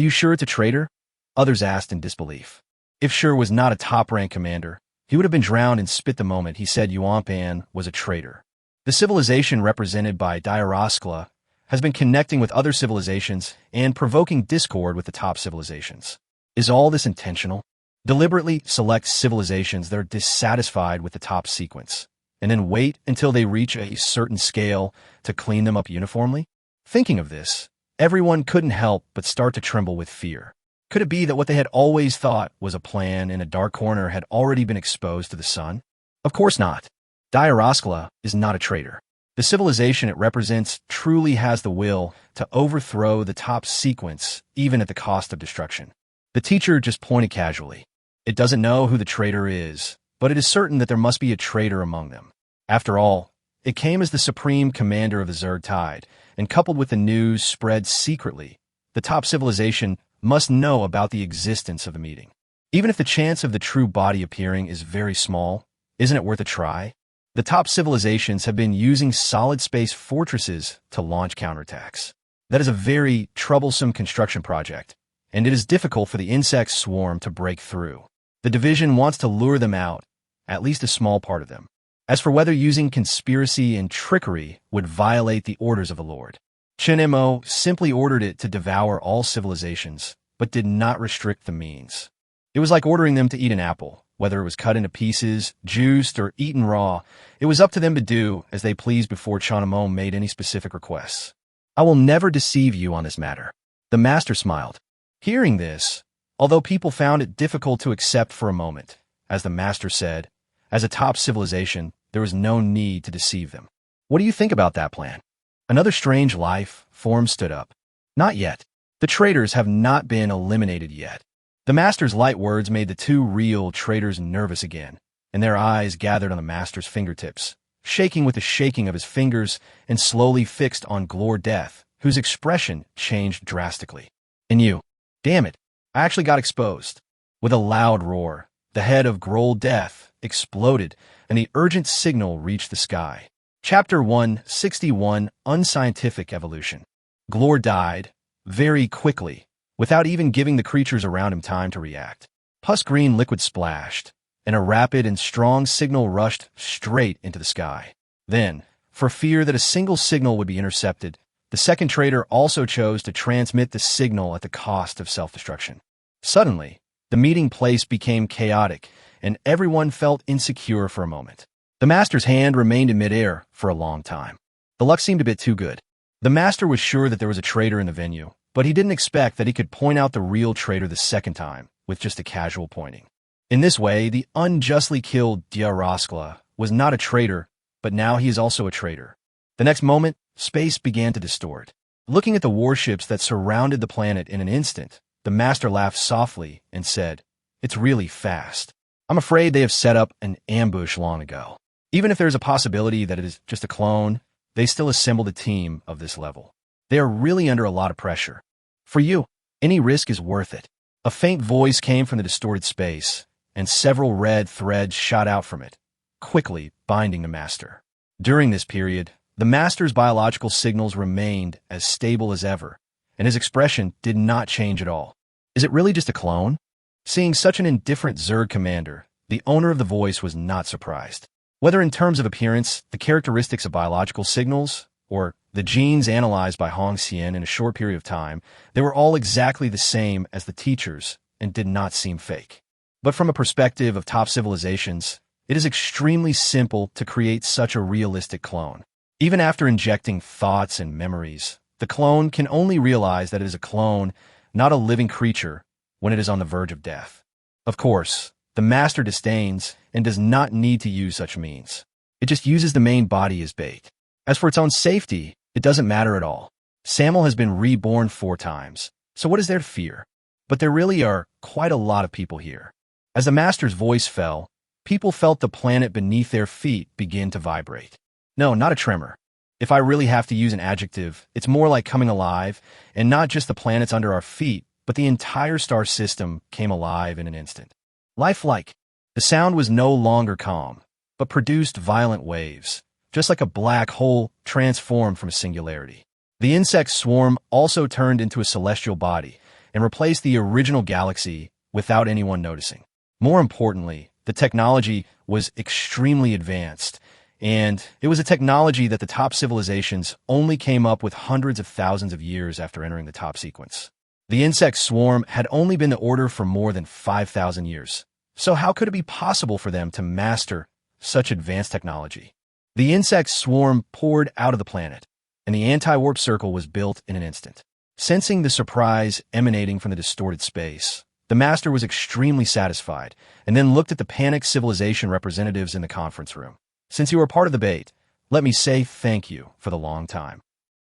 sure it's a traitor? Others asked in disbelief. If Sure was not a top-rank commander, he would have been drowned in spit the moment he said Yuan Jia was a traitor. The civilization represented by Diaraskala has been connecting with other civilizations and provoking discord with the top civilizations. Is all this intentional? Deliberately select civilizations that are dissatisfied with the top sequence, and then wait until they reach a certain scale to clean them up uniformly? Thinking of this, everyone couldn't help but start to tremble with fear. Could it be that what they had always thought was a plan in a dark corner had already been exposed to the sun? Of course not. Diaraskala is not a traitor. The civilization it represents truly has the will to overthrow the top sequence, even at the cost of destruction. The teacher just pointed casually. It doesn't know who the traitor is, but it is certain that there must be a traitor among them. After all, it came as the supreme commander of the Zerg Tide, and coupled with the news spread secretly, the top civilization must know about the existence of the meeting. Even if the chance of the true body appearing is very small, isn't it worth a try? The top civilizations have been using solid space fortresses to launch counterattacks. That is a very troublesome construction project, and it is difficult for the insect swarm to break through. The division wants to lure them out, at least a small part of them. As for whether using conspiracy and trickery would violate the orders of the Lord, Chun Mo simply ordered it to devour all civilizations, but did not restrict the means. It was like ordering them to eat an apple. Whether it was cut into pieces, juiced, or eaten raw, it was up to them to do as they pleased before Chun Mo made any specific requests. I will never deceive you on this matter. The master smiled. Hearing this, although people found it difficult to accept for a moment, as the master said, as a top civilization, there was no need to deceive them. What do you think about that plan? Another strange life form stood up. Not yet. The traitors have not been eliminated yet. The master's light words made the two real traitors nervous again, and their eyes gathered on the master's fingertips, shaking with the shaking of his fingers and slowly fixed on Glor Death, whose expression changed drastically. And you, damn it, I actually got exposed. With a loud roar, the head of Glor Death exploded, and the urgent signal reached the sky. Chapter 161, Unscientific Evolution. Glor died, very quickly, without even giving the creatures around him time to react. Pus-green liquid splashed, and a rapid and strong signal rushed straight into the sky. Then, for fear that a single signal would be intercepted, the second traitor also chose to transmit the signal at the cost of self-destruction. Suddenly, the meeting place became chaotic, and everyone felt insecure for a moment. The master's hand remained in midair for a long time. The luck seemed a bit too good. The master was sure that there was a traitor in the venue, but he didn't expect that he could point out the real traitor the second time with just a casual pointing. In this way, the unjustly killed Diaraskala was not a traitor, but now he is also a traitor. The next moment, space began to distort. Looking at the warships that surrounded the planet in an instant, the master laughed softly and said, "It's really fast. I'm afraid they have set up an ambush long ago. Even if there's a possibility that it is just a clone, they still assembled a team of this level. They are really under a lot of pressure. For you, any risk is worth it." A faint voice came from the distorted space, and several red threads shot out from it, quickly binding the master. During this period, the master's biological signals remained as stable as ever, and his expression did not change at all. Is it really just a clone? Seeing such an indifferent Zerg commander, the owner of the voice was not surprised. Whether in terms of appearance, the characteristics of biological signals, or the genes analyzed by Hong Xian in a short period of time, they were all exactly the same as the teachers and did not seem fake. But from a perspective of top civilizations, it is extremely simple to create such a realistic clone. Even after injecting thoughts and memories, the clone can only realize that it is a clone, not a living creature, when it is on the verge of death. Of course, the master disdains and does not need to use such means. It just uses the main body as bait. As for its own safety, it doesn't matter at all. Samuel has been reborn 4 times, so what is there to fear? But there really are quite a lot of people here. As the master's voice fell, people felt the planet beneath their feet begin to vibrate. No, not a tremor. If I really have to use an adjective, it's more like coming alive, and not just the planets under our feet, but the entire star system came alive in an instant. Lifelike. The sound was no longer calm, but produced violent waves, just like a black hole transformed from a singularity. The insect swarm also turned into a celestial body and replaced the original galaxy without anyone noticing. More importantly, the technology was extremely advanced, and it was a technology that the top civilizations only came up with hundreds of thousands of years after entering the top sequence. The insect swarm had only been the order for more than 5,000 years. So how could it be possible for them to master such advanced technology? The insect swarm poured out of the planet, and the anti-warp circle was built in an instant. Sensing the surprise emanating from the distorted space, the master was extremely satisfied, and then looked at the panicked civilization representatives in the conference room. "Since you were part of the bait, let me say thank you for the long time."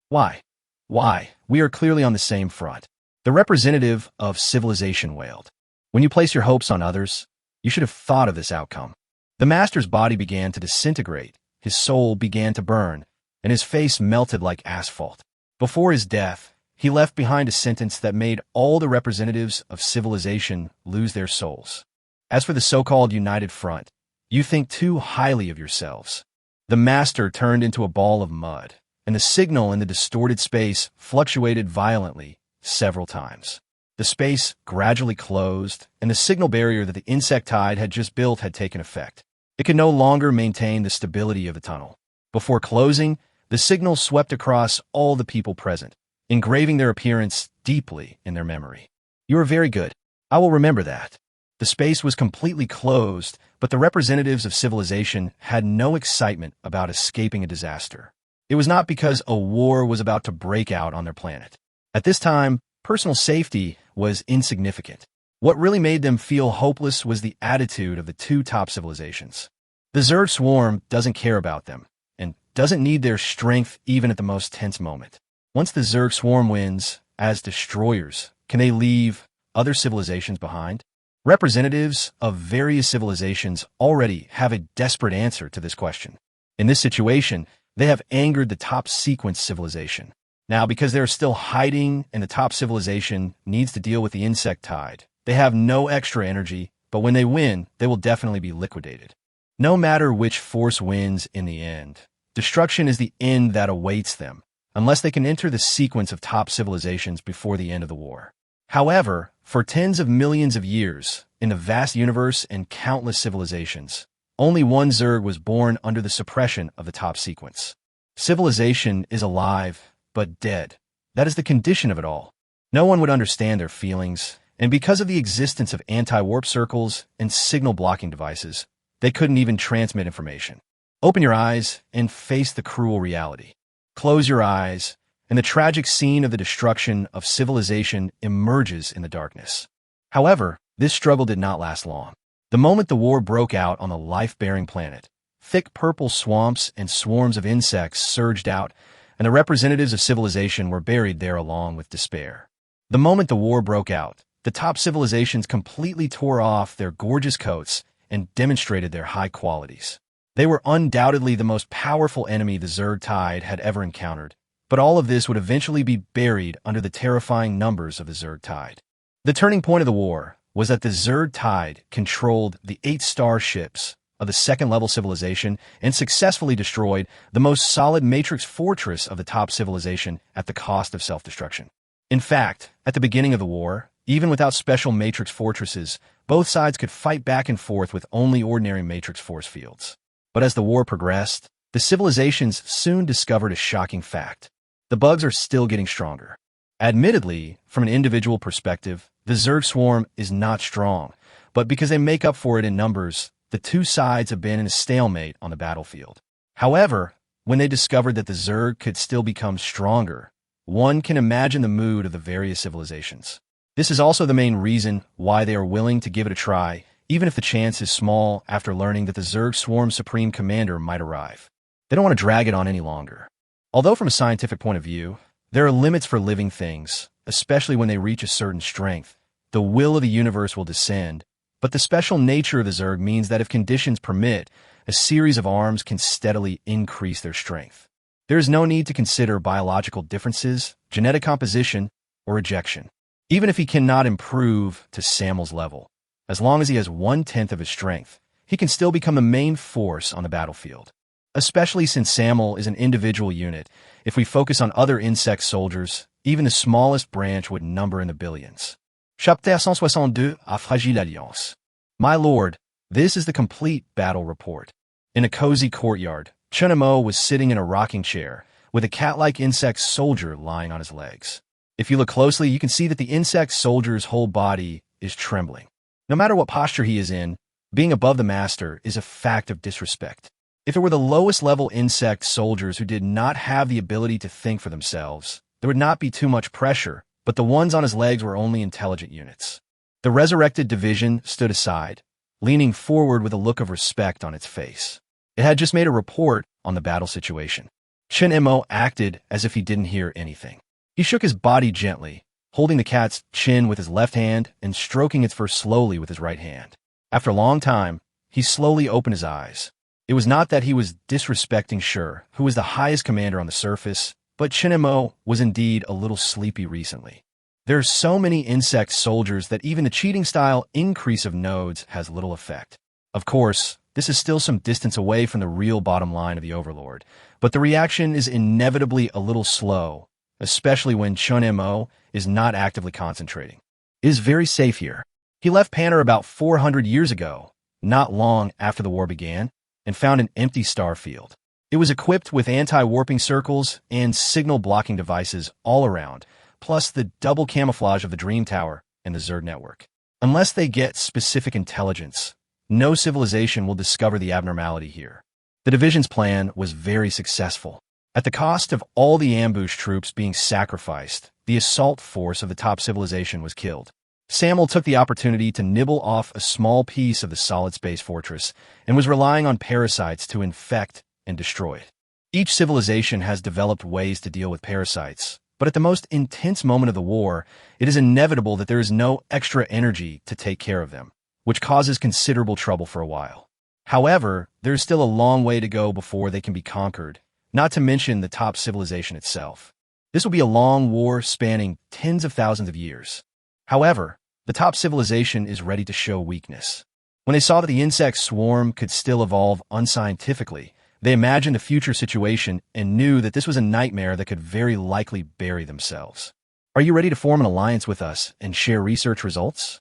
"Why? Why? We are clearly on the same front." The representative of civilization wailed. "When you place your hopes on others, you should have thought of this outcome." The master's body began to disintegrate, his soul began to burn, and his face melted like asphalt. Before his death, he left behind a sentence that made all the representatives of civilization lose their souls. "As for the so-called United Front, you think too highly of yourselves." The master turned into a ball of mud, and the signal in the distorted space fluctuated violently several times. The space gradually closed, and the signal barrier that the insectide had just built had taken effect. It could no longer maintain the stability of the tunnel. Before closing, the signal swept across all the people present, engraving their appearance deeply in their memory. "You are very good. I will remember that." The space was completely closed, but the representatives of civilization had no excitement about escaping a disaster. It was not because a war was about to break out on their planet. At this time, personal safety was insignificant. What really made them feel hopeless was the attitude of the 2 top civilizations. The Zerg swarm doesn't care about them, and doesn't need their strength even at the most tense moment. Once the Zerg swarm wins, as destroyers, can they leave other civilizations behind? Representatives of various civilizations already have a desperate answer to this question. In this situation, they have angered the top sequence civilization. Now, because they're still hiding and the top civilization needs to deal with the insect tide, they have no extra energy, but when they win, they will definitely be liquidated. No matter which force wins in the end, destruction is the end that awaits them, unless they can enter the sequence of top civilizations before the end of the war. However, for tens of millions of years, in the vast universe and countless civilizations, only one Zerg was born under the suppression of the top sequence. Civilization is alive, but dead. That is the condition of it all. No one would understand their feelings, and because of the existence of anti-warp circles and signal-blocking devices, they couldn't even transmit information. Open your eyes and face the cruel reality. Close your eyes, and the tragic scene of the destruction of civilization emerges in the darkness. However, this struggle did not last long. The moment the war broke out on the life-bearing planet, Thick purple swamps and swarms of insects surged out, and the representatives of civilization were buried there along with despair. The moment the war broke out, the top civilizations completely tore off their gorgeous coats and demonstrated their high qualities. They were undoubtedly the most powerful enemy the Zerg Tide had ever encountered, but all of this would eventually be buried under the terrifying numbers of the Zerg Tide. The turning point of the war was that the Zerg Tide controlled the 8-star ships of the second-level civilization and successfully destroyed the most solid matrix fortress of the top civilization at the cost of self-destruction. In fact, at the beginning of the war, even without special matrix fortresses, both sides could fight back and forth with only ordinary matrix force fields. But as the war progressed, the civilizations soon discovered a shocking fact. The bugs are still getting stronger. Admittedly, from an individual perspective, the Zerg swarm is not strong, but because they make up for it in numbers, the two sides have been in a stalemate on the battlefield. However, when they discovered that the Zerg could still become stronger, one can imagine the mood of the various civilizations. This is also the main reason why they are willing to give it a try, even if the chance is small after learning that the Zerg Swarm Supreme Commander might arrive. They don't want to drag it on any longer. Although from a scientific point of view, there are limits for living things, especially when they reach a certain strength. The will of the universe will descend, but the special nature of the Zerg means that if conditions permit, a series of arms can steadily increase their strength. There is no need to consider biological differences, genetic composition, or rejection. Even if he cannot improve to Samuel's level, as long as he has 1/10 of his strength, he can still become the main force on the battlefield. Especially since Samuel is an individual unit, if we focus on other insect soldiers, even the smallest branch would number in the billions. Chapitre 162 à Fragile Alliance. My lord, this is the complete battle report. In a cozy courtyard, Chun Mo was sitting in a rocking chair, with a cat-like insect soldier lying on his legs. If you look closely, you can see that the insect soldier's whole body is trembling. No matter what posture he is in, being above the master is a fact of disrespect. If it were the lowest level insect soldiers who did not have the ability to think for themselves, there would not be too much pressure, but the ones on his legs were only intelligent units. The resurrected division stood aside, leaning forward with a look of respect on its face. It had just made a report on the battle situation. Chun Mo acted as if he didn't hear anything. He shook his body gently, holding the cat's chin with his left hand and stroking its fur slowly with his right hand. After a long time, he slowly opened his eyes. It was not that he was disrespecting Sure, who was the highest commander on the surface, but Chun Mo was indeed a little sleepy recently. There are so many insect soldiers that even the cheating style increase of nodes has little effect. Of course, this is still some distance away from the real bottom line of the Overlord, but the reaction is inevitably a little slow, especially when Chun Mo is not actively concentrating. It is very safe here. He left Panner about 400 years ago, not long after the war began, and found an empty star field. It was equipped with anti-warping circles and signal-blocking devices all around, plus the double camouflage of the Dream Tower and the Zerg network. Unless they get specific intelligence, no civilization will discover the abnormality here. The division's plan was very successful. At the cost of all the ambush troops being sacrificed, the assault force of the top civilization was killed. Samuel took the opportunity to nibble off a small piece of the solid space fortress and was relying on parasites to infect and destroy it. Each civilization has developed ways to deal with parasites, but at the most intense moment of the war, it is inevitable that there is no extra energy to take care of them, which causes considerable trouble for a while. However, there is still a long way to go before they can be conquered, not to mention the top civilization itself. This will be a long war spanning tens of thousands of years. However, the top civilization is ready to show weakness. When they saw that the insect swarm could still evolve unscientifically, they imagined a future situation and knew that this was a nightmare that could very likely bury themselves. Are you ready to form an alliance with us and share research results?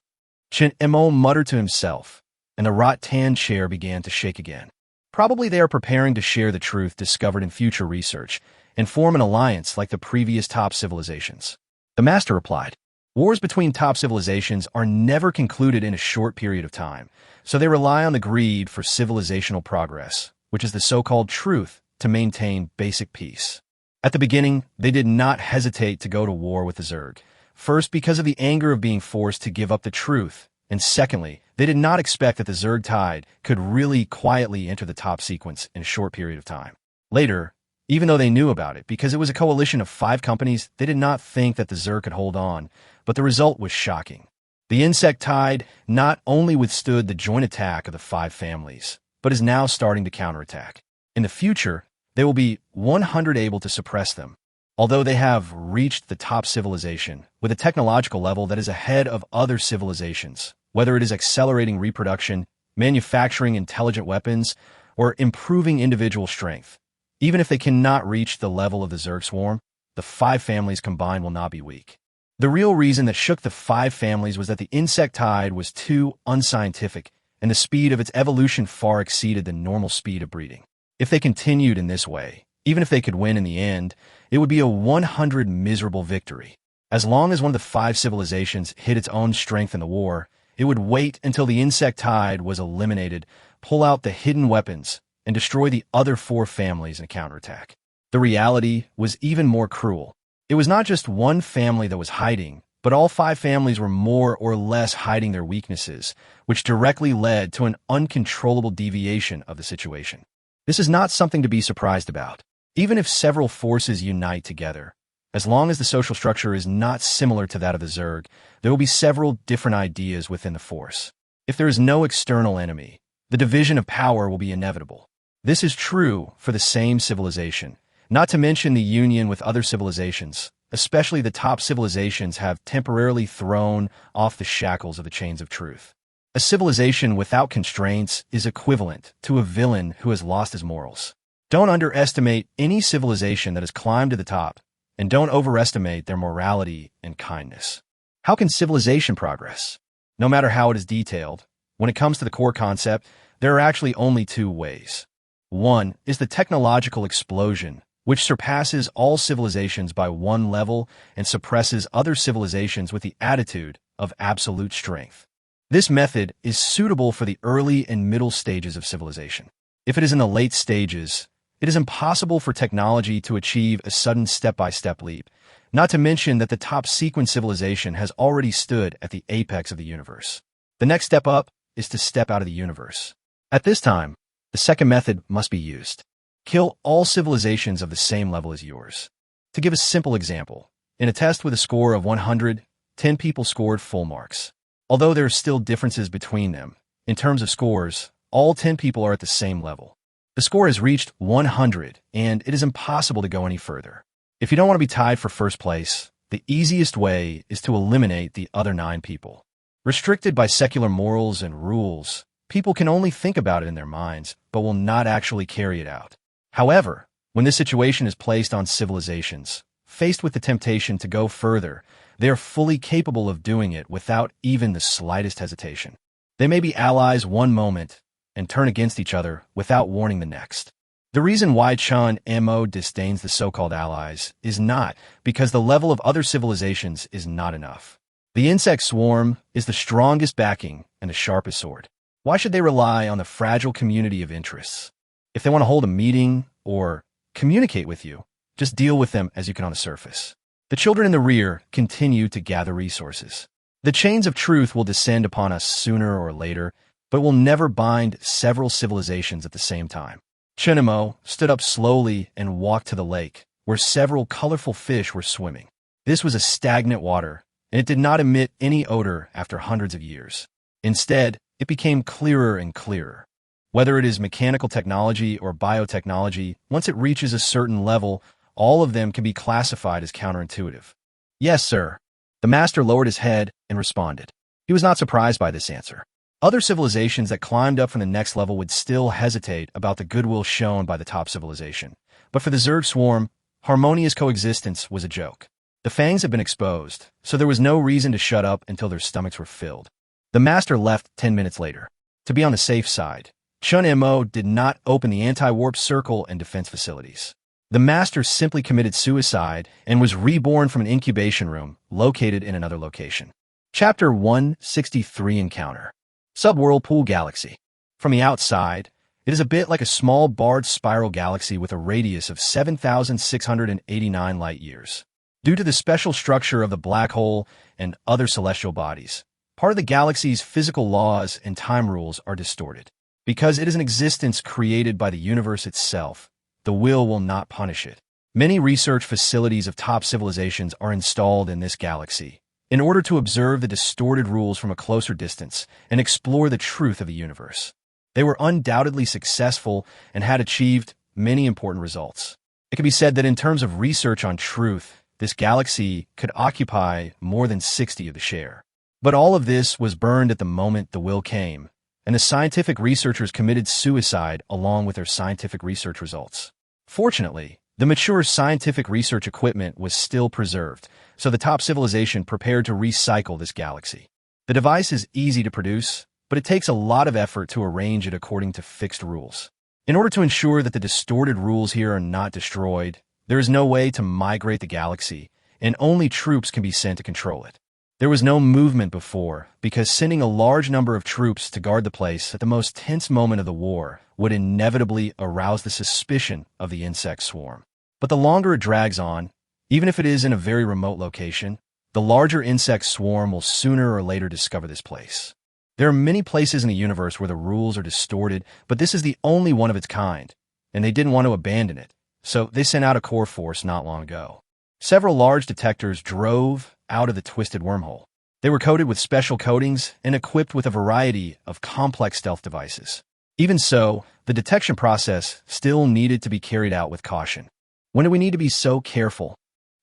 Chun Mo muttered to himself, and the Rot-Tan chair began to shake again. Probably they are preparing to share the truth discovered in future research and form an alliance like the previous top civilizations. The master replied, wars between top civilizations are never concluded in a short period of time, so they rely on the greed for civilizational progress, which is the so-called truth, to maintain basic peace. At the beginning, they did not hesitate to go to war with the Zerg, first because of the anger of being forced to give up the truth, And secondly, they did not expect that the Zerg tide could really quietly enter the top sequence in a short period of time. Later, even though they knew about it, because it was a coalition of 5 companies, they did not think that the Zerg could hold on, but the result was shocking. The insect tide not only withstood the joint attack of the 5 families, but is now starting to counterattack. In the future, they will be 100 able to suppress them, although they have reached the top civilization with a technological level that is ahead of other civilizations, whether it is accelerating reproduction, manufacturing intelligent weapons, or improving individual strength. Even if they cannot reach the level of the Zerg swarm, the 5 families combined will not be weak. The real reason that shook the 5 families was that the insect tide was too unscientific, and the speed of its evolution far exceeded the normal speed of breeding. If they continued in this way, even if they could win in the end, it would be a 100 miserable victory. As long as one of the 5 civilizations hid its own strength in the war, it would wait until the insect tide was eliminated, pull out the hidden weapons, and destroy the other 4 families in a counterattack. The reality was even more cruel. It was not just one family that was hiding, but all 5 families were more or less hiding their weaknesses, which directly led to an uncontrollable deviation of the situation. This is not something to be surprised about. Even if several forces unite together, as long as the social structure is not similar to that of the Zerg, there will be several different ideas within the force. If there is no external enemy, the division of power will be inevitable. This is true for the same civilization, not to mention the union with other civilizations, especially the top civilizations have temporarily thrown off the shackles of the chains of truth. A civilization without constraints is equivalent to a villain who has lost his morals. Don't underestimate any civilization that has climbed to the top, and don't overestimate their morality and kindness. How can civilization progress? No matter how it is detailed, when it comes to the core concept, there are actually only 2 ways. One is the technological explosion, which surpasses all civilizations by 1 level and suppresses other civilizations with the attitude of absolute strength. This method is suitable for the early and middle stages of civilization. If it is in the late stages, it is impossible for technology to achieve a sudden step-by-step leap, not to mention that the top sequence civilization has already stood at the apex of the universe. The next step up is to step out of the universe. At this time, the second method must be used. Kill all civilizations of the same level as yours. To give a simple example, in a test with a score of 100, 10 people scored full marks. Although there are still differences between them, in terms of scores, all 10 people are at the same level. The score has reached 100, and it is impossible to go any further. If you don't want to be tied for first place, the easiest way is to eliminate the other 9 people. Restricted by secular morals and rules, people can only think about it in their minds, but will not actually carry it out. However, when this situation is placed on civilizations, faced with the temptation to go further, they are fully capable of doing it without even the slightest hesitation. They may be allies one moment and turn against each other without warning the next. The reason why Chun Mo disdains the so-called allies is not because the level of other civilizations is not enough. The insect swarm is the strongest backing and the sharpest sword. Why should they rely on the fragile community of interests? If they want to hold a meeting or communicate with you, just deal with them as you can on the surface. The children in the rear continue to gather resources. The chains of truth will descend upon us sooner or later, but will never bind several civilizations at the same time. Chun Mo stood up slowly and walked to the lake, where several colorful fish were swimming. This was a stagnant water, and it did not emit any odor after hundreds of years. Instead, it became clearer and clearer. Whether it is mechanical technology or biotechnology, once it reaches a certain level, all of them can be classified as counterintuitive. Yes, sir. The master lowered his head and responded. He was not surprised by this answer. Other civilizations that climbed up from the next level would still hesitate about the goodwill shown by the top civilization. But for the Zerg swarm, harmonious coexistence was a joke. The fangs had been exposed, so there was no reason to shut up until their stomachs were filled. The master left 10 minutes later. To be on the safe side, Chun Mo did not open the anti-warp circle and defense facilities. The master simply committed suicide and was reborn from an incubation room located in another location. Chapter 163 Encounter. Subwhirlpool Galaxy. From the outside, it is a bit like a small barred spiral galaxy with a radius of 7,689 light-years. Due to the special structure of the black hole and other celestial bodies, Part of the galaxy's physical laws and time rules are distorted. Because it is an existence created by the universe itself, the will not punish it. Many research facilities of top civilizations are installed in this galaxy in order to observe the distorted rules from a closer distance and explore the truth of the universe. They were undoubtedly successful and had achieved many important results. It can be said that in terms of research on truth, this galaxy could occupy more than 60 of the share. But all of this was burned at the moment the will came, and the scientific researchers committed suicide along with their scientific research results. Fortunately, the mature scientific research equipment was still preserved, so the top civilization prepared to recycle this galaxy. The device is easy to produce, but it takes a lot of effort to arrange it according to fixed rules. In order to ensure that the distorted rules here are not destroyed, there is no way to migrate the galaxy, and only troops can be sent to control it. There was no movement before, because sending a large number of troops to guard the place at the most tense moment of the war would inevitably arouse the suspicion of the insect swarm. But the longer it drags on, even if it is in a very remote location, the larger insect swarm will sooner or later discover this place. There are many places in the universe where the rules are distorted, but this is the only one of its kind, and they didn't want to abandon it, so they sent out a core force not long ago. Several large detectors drove out of the twisted wormhole. They were coated with special coatings and equipped with a variety of complex stealth devices. Even so, the detection process still needed to be carried out with caution. When do we need to be so careful?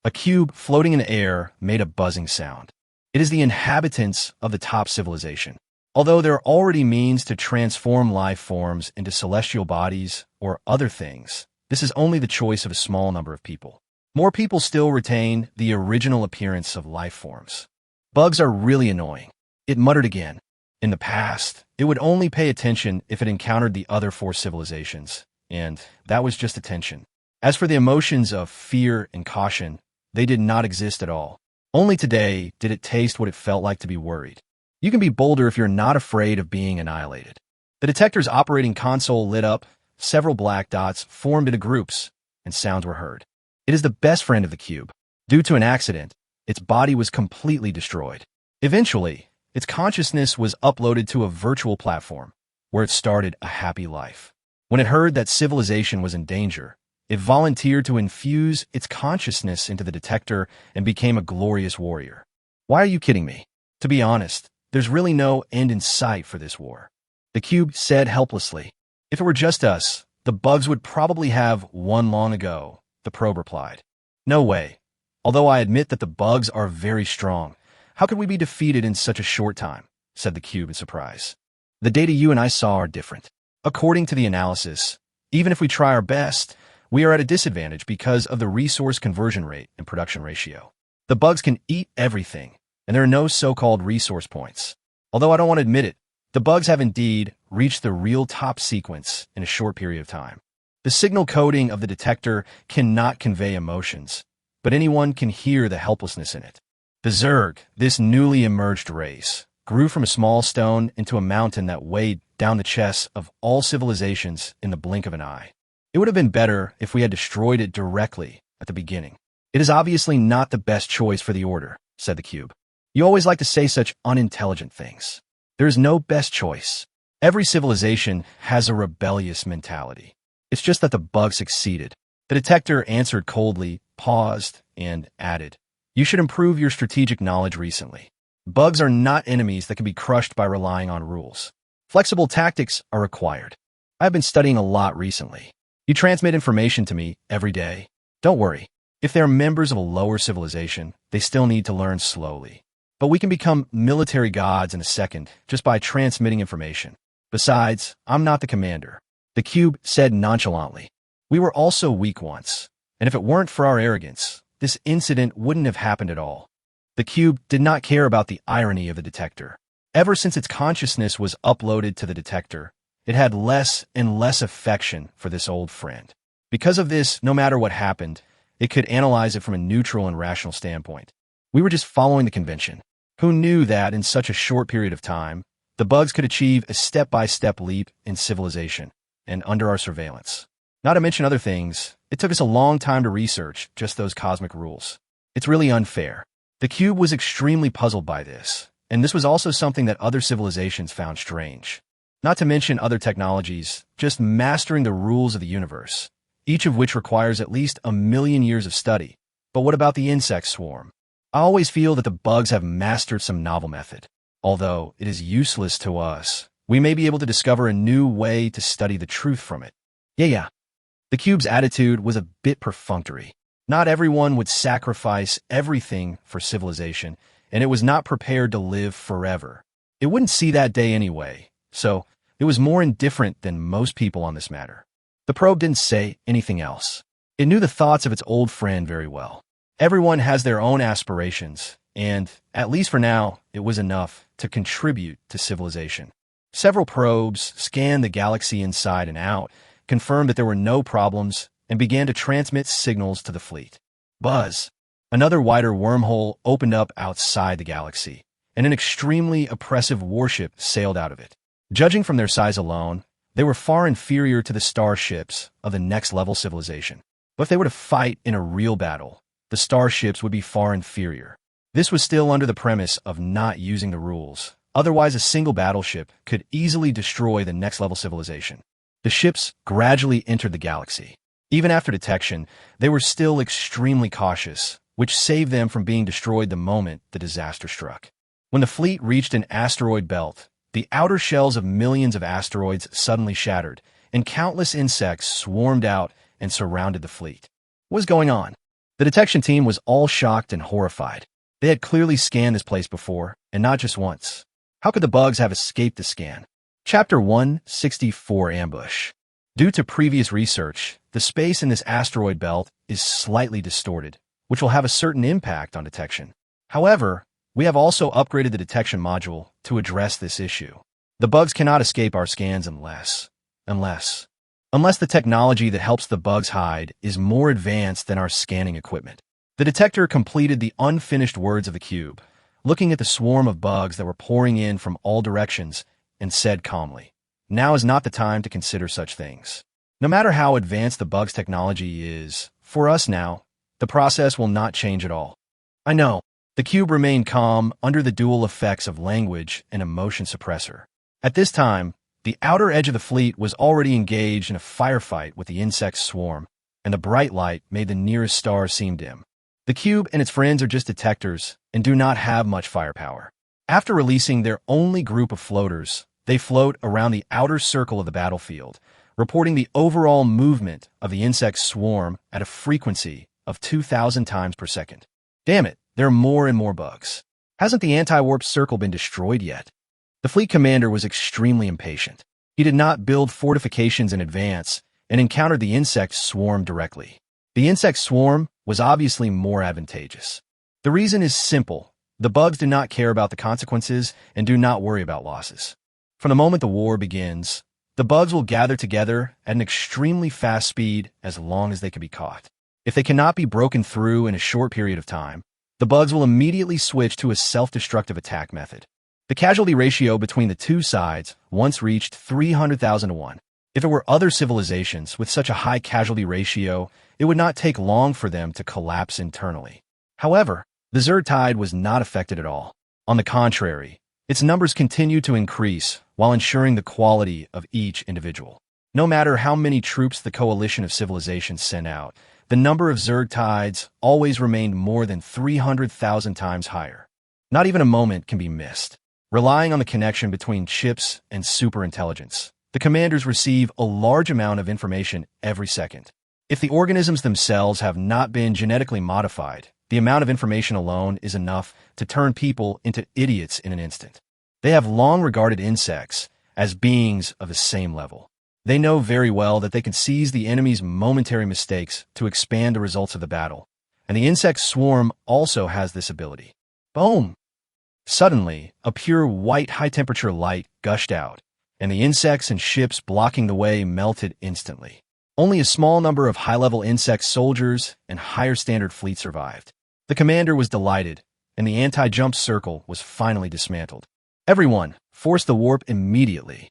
A cube floating in the air made a buzzing sound. It is the inhabitants of the top civilization. Although there are already means to transform life forms into celestial bodies or other things, this is only the choice of a small number of people. More people still retain the original appearance of life forms. Bugs are really annoying. It muttered again. In the past, it would only pay attention if it encountered the other four civilizations, and that was just attention. As for the emotions of fear and caution, they did not exist at all. Only today did it taste what it felt like to be worried. You can be bolder if you're not afraid of being annihilated. The detector's operating console lit up, several black dots formed into groups, and sounds were heard. It is the best friend of the cube. Due to an accident, its body was completely destroyed. Eventually, its consciousness was uploaded to a virtual platform, where it started a happy life. When it heard that civilization was in danger, it volunteered to infuse its consciousness into the detector and became a glorious warrior. Why are you kidding me? To be honest, there's really no end in sight for this war. The cube said helplessly. If it were just us, the bugs would probably have won long ago, the probe replied. No way. Although I admit that the bugs are very strong, how could we be defeated in such a short time? Said the cube in surprise. The data you and I saw are different. According to the analysis, even if we try our best, we are at a disadvantage because of the resource conversion rate and production ratio. The bugs can eat everything, and there are no so-called resource points. Although I don't want to admit it, the bugs have indeed reached the real top sequence in a short period of time. The signal coding of the detector cannot convey emotions, but anyone can hear the helplessness in it. The Zerg, this newly emerged race, grew from a small stone into a mountain that weighed down the chests of all civilizations in the blink of an eye. It would have been better if we had destroyed it directly at the beginning. It is obviously not the best choice for the Order, said the cube. You always like to say such unintelligent things. There is no best choice. Every civilization has a rebellious mentality. It's just that the bug succeeded. The detector answered coldly, paused, and added, You should improve your strategic knowledge recently. Bugs are not enemies that can be crushed by relying on rules. Flexible tactics are required. I've been studying a lot recently. You transmit information to me every day. Don't worry. If they are members of a lower civilization, they still need to learn slowly. But we can become military gods in a second just by transmitting information. Besides, I'm not the commander. The cube said nonchalantly. We were also weak once, and if it weren't for our arrogance, this incident wouldn't have happened at all. The cube did not care about the irony of the detector. Ever since its consciousness was uploaded to the detector, it had less and less affection for this old friend. Because of this, no matter what happened, it could analyze it from a neutral and rational standpoint. We were just following the convention. Who knew that in such a short period of time, the bugs could achieve a step-by-step leap in civilization and under our surveillance? Not to mention other things, it took us a long time to research just those cosmic rules. It's really unfair. The cube was extremely puzzled by this, and this was also something that other civilizations found strange. Not to mention other technologies, just mastering the rules of the universe, each of which requires at least 1,000,000 years of study. But what about the insect swarm? I always feel that the bugs have mastered some novel method. Although it is useless to us, we may be able to discover a new way to study the truth from it. Yeah. The cube's attitude was a bit perfunctory. Not everyone would sacrifice everything for civilization, and it was not prepared to live forever. It wouldn't see that day anyway, so it was more indifferent than most people on this matter. The probe didn't say anything else. It knew the thoughts of its old friend very well. Everyone has their own aspirations, and, at least for now, it was enough to contribute to civilization. Several probes scanned the galaxy inside and out, confirmed that there were no problems, and began to transmit signals to the fleet. Buzz! Another wider wormhole opened up outside the galaxy, and an extremely oppressive warship sailed out of it. Judging from their size alone, they were far inferior to the starships of the next-level civilization. But if they were to fight in a real battle, the starships would be far inferior. This was still under the premise of not using the rules. Otherwise, a single battleship could easily destroy the next-level civilization. The ships gradually entered the galaxy. Even after detection, they were still extremely cautious, which saved them from being destroyed the moment the disaster struck. When the fleet reached an asteroid belt, the outer shells of millions of asteroids suddenly shattered, and countless insects swarmed out and surrounded the fleet. What was going on? The detection team was all shocked and horrified. They had clearly scanned this place before, and not just once. How could the bugs have escaped the scan? Chapter 164 Ambush. Due to previous research, the space in this asteroid belt is slightly distorted, which will have a certain impact on detection. However, we have also upgraded the detection module to address this issue. The bugs cannot escape our scans unless the technology that helps the bugs hide is more advanced than our scanning equipment. The detector completed the unfinished words of the cube, looking at the swarm of bugs that were pouring in from all directions, and said calmly, "Now is not the time to consider such things. No matter how advanced the bug's technology is, for us now, the process will not change at all." I know. The cube remained calm under the dual effects of language and a motion suppressor. At this time, the outer edge of the fleet was already engaged in a firefight with the insect swarm, and the bright light made the nearest stars seem dim. The cube and its friends are just detectors and do not have much firepower. After releasing their only group of floaters, they float around the outer circle of the battlefield, reporting the overall movement of the insect swarm at a frequency of 2,000 times per second. Damn it, there are more and more bugs. Hasn't the anti-warp circle been destroyed yet? The fleet commander was extremely impatient. He did not build fortifications in advance and encountered the insect swarm directly. The insect swarm was obviously more advantageous. The reason is simple. The bugs do not care about the consequences and do not worry about losses. From the moment the war begins, the bugs will gather together at an extremely fast speed as long as they can be caught. If they cannot be broken through in a short period of time, the bugs will immediately switch to a self-destructive attack method. The casualty ratio between the two sides once reached 300,000 to 1. If it were other civilizations with such a high casualty ratio, it would not take long for them to collapse internally. However, the Zerg Tide was not affected at all. On the contrary, its numbers continued to increase while ensuring the quality of each individual. No matter how many troops the coalition of civilizations sent out, the number of Zerg Tides always remained more than 300,000 times higher. Not even a moment can be missed. Relying on the connection between chips and superintelligence, the commanders receive a large amount of information every second. If the organisms themselves have not been genetically modified, the amount of information alone is enough to turn people into idiots in an instant. They have long regarded insects as beings of the same level. They know very well that they can seize the enemy's momentary mistakes to expand the results of the battle, and the insect swarm also has this ability. Boom! Suddenly, a pure white high-temperature light gushed out, and the insects and ships blocking the way melted instantly. Only a small number of high-level insect soldiers and higher standard fleet survived. The commander was delighted, and the anti-jump circle was finally dismantled. Everyone, force the warp immediately.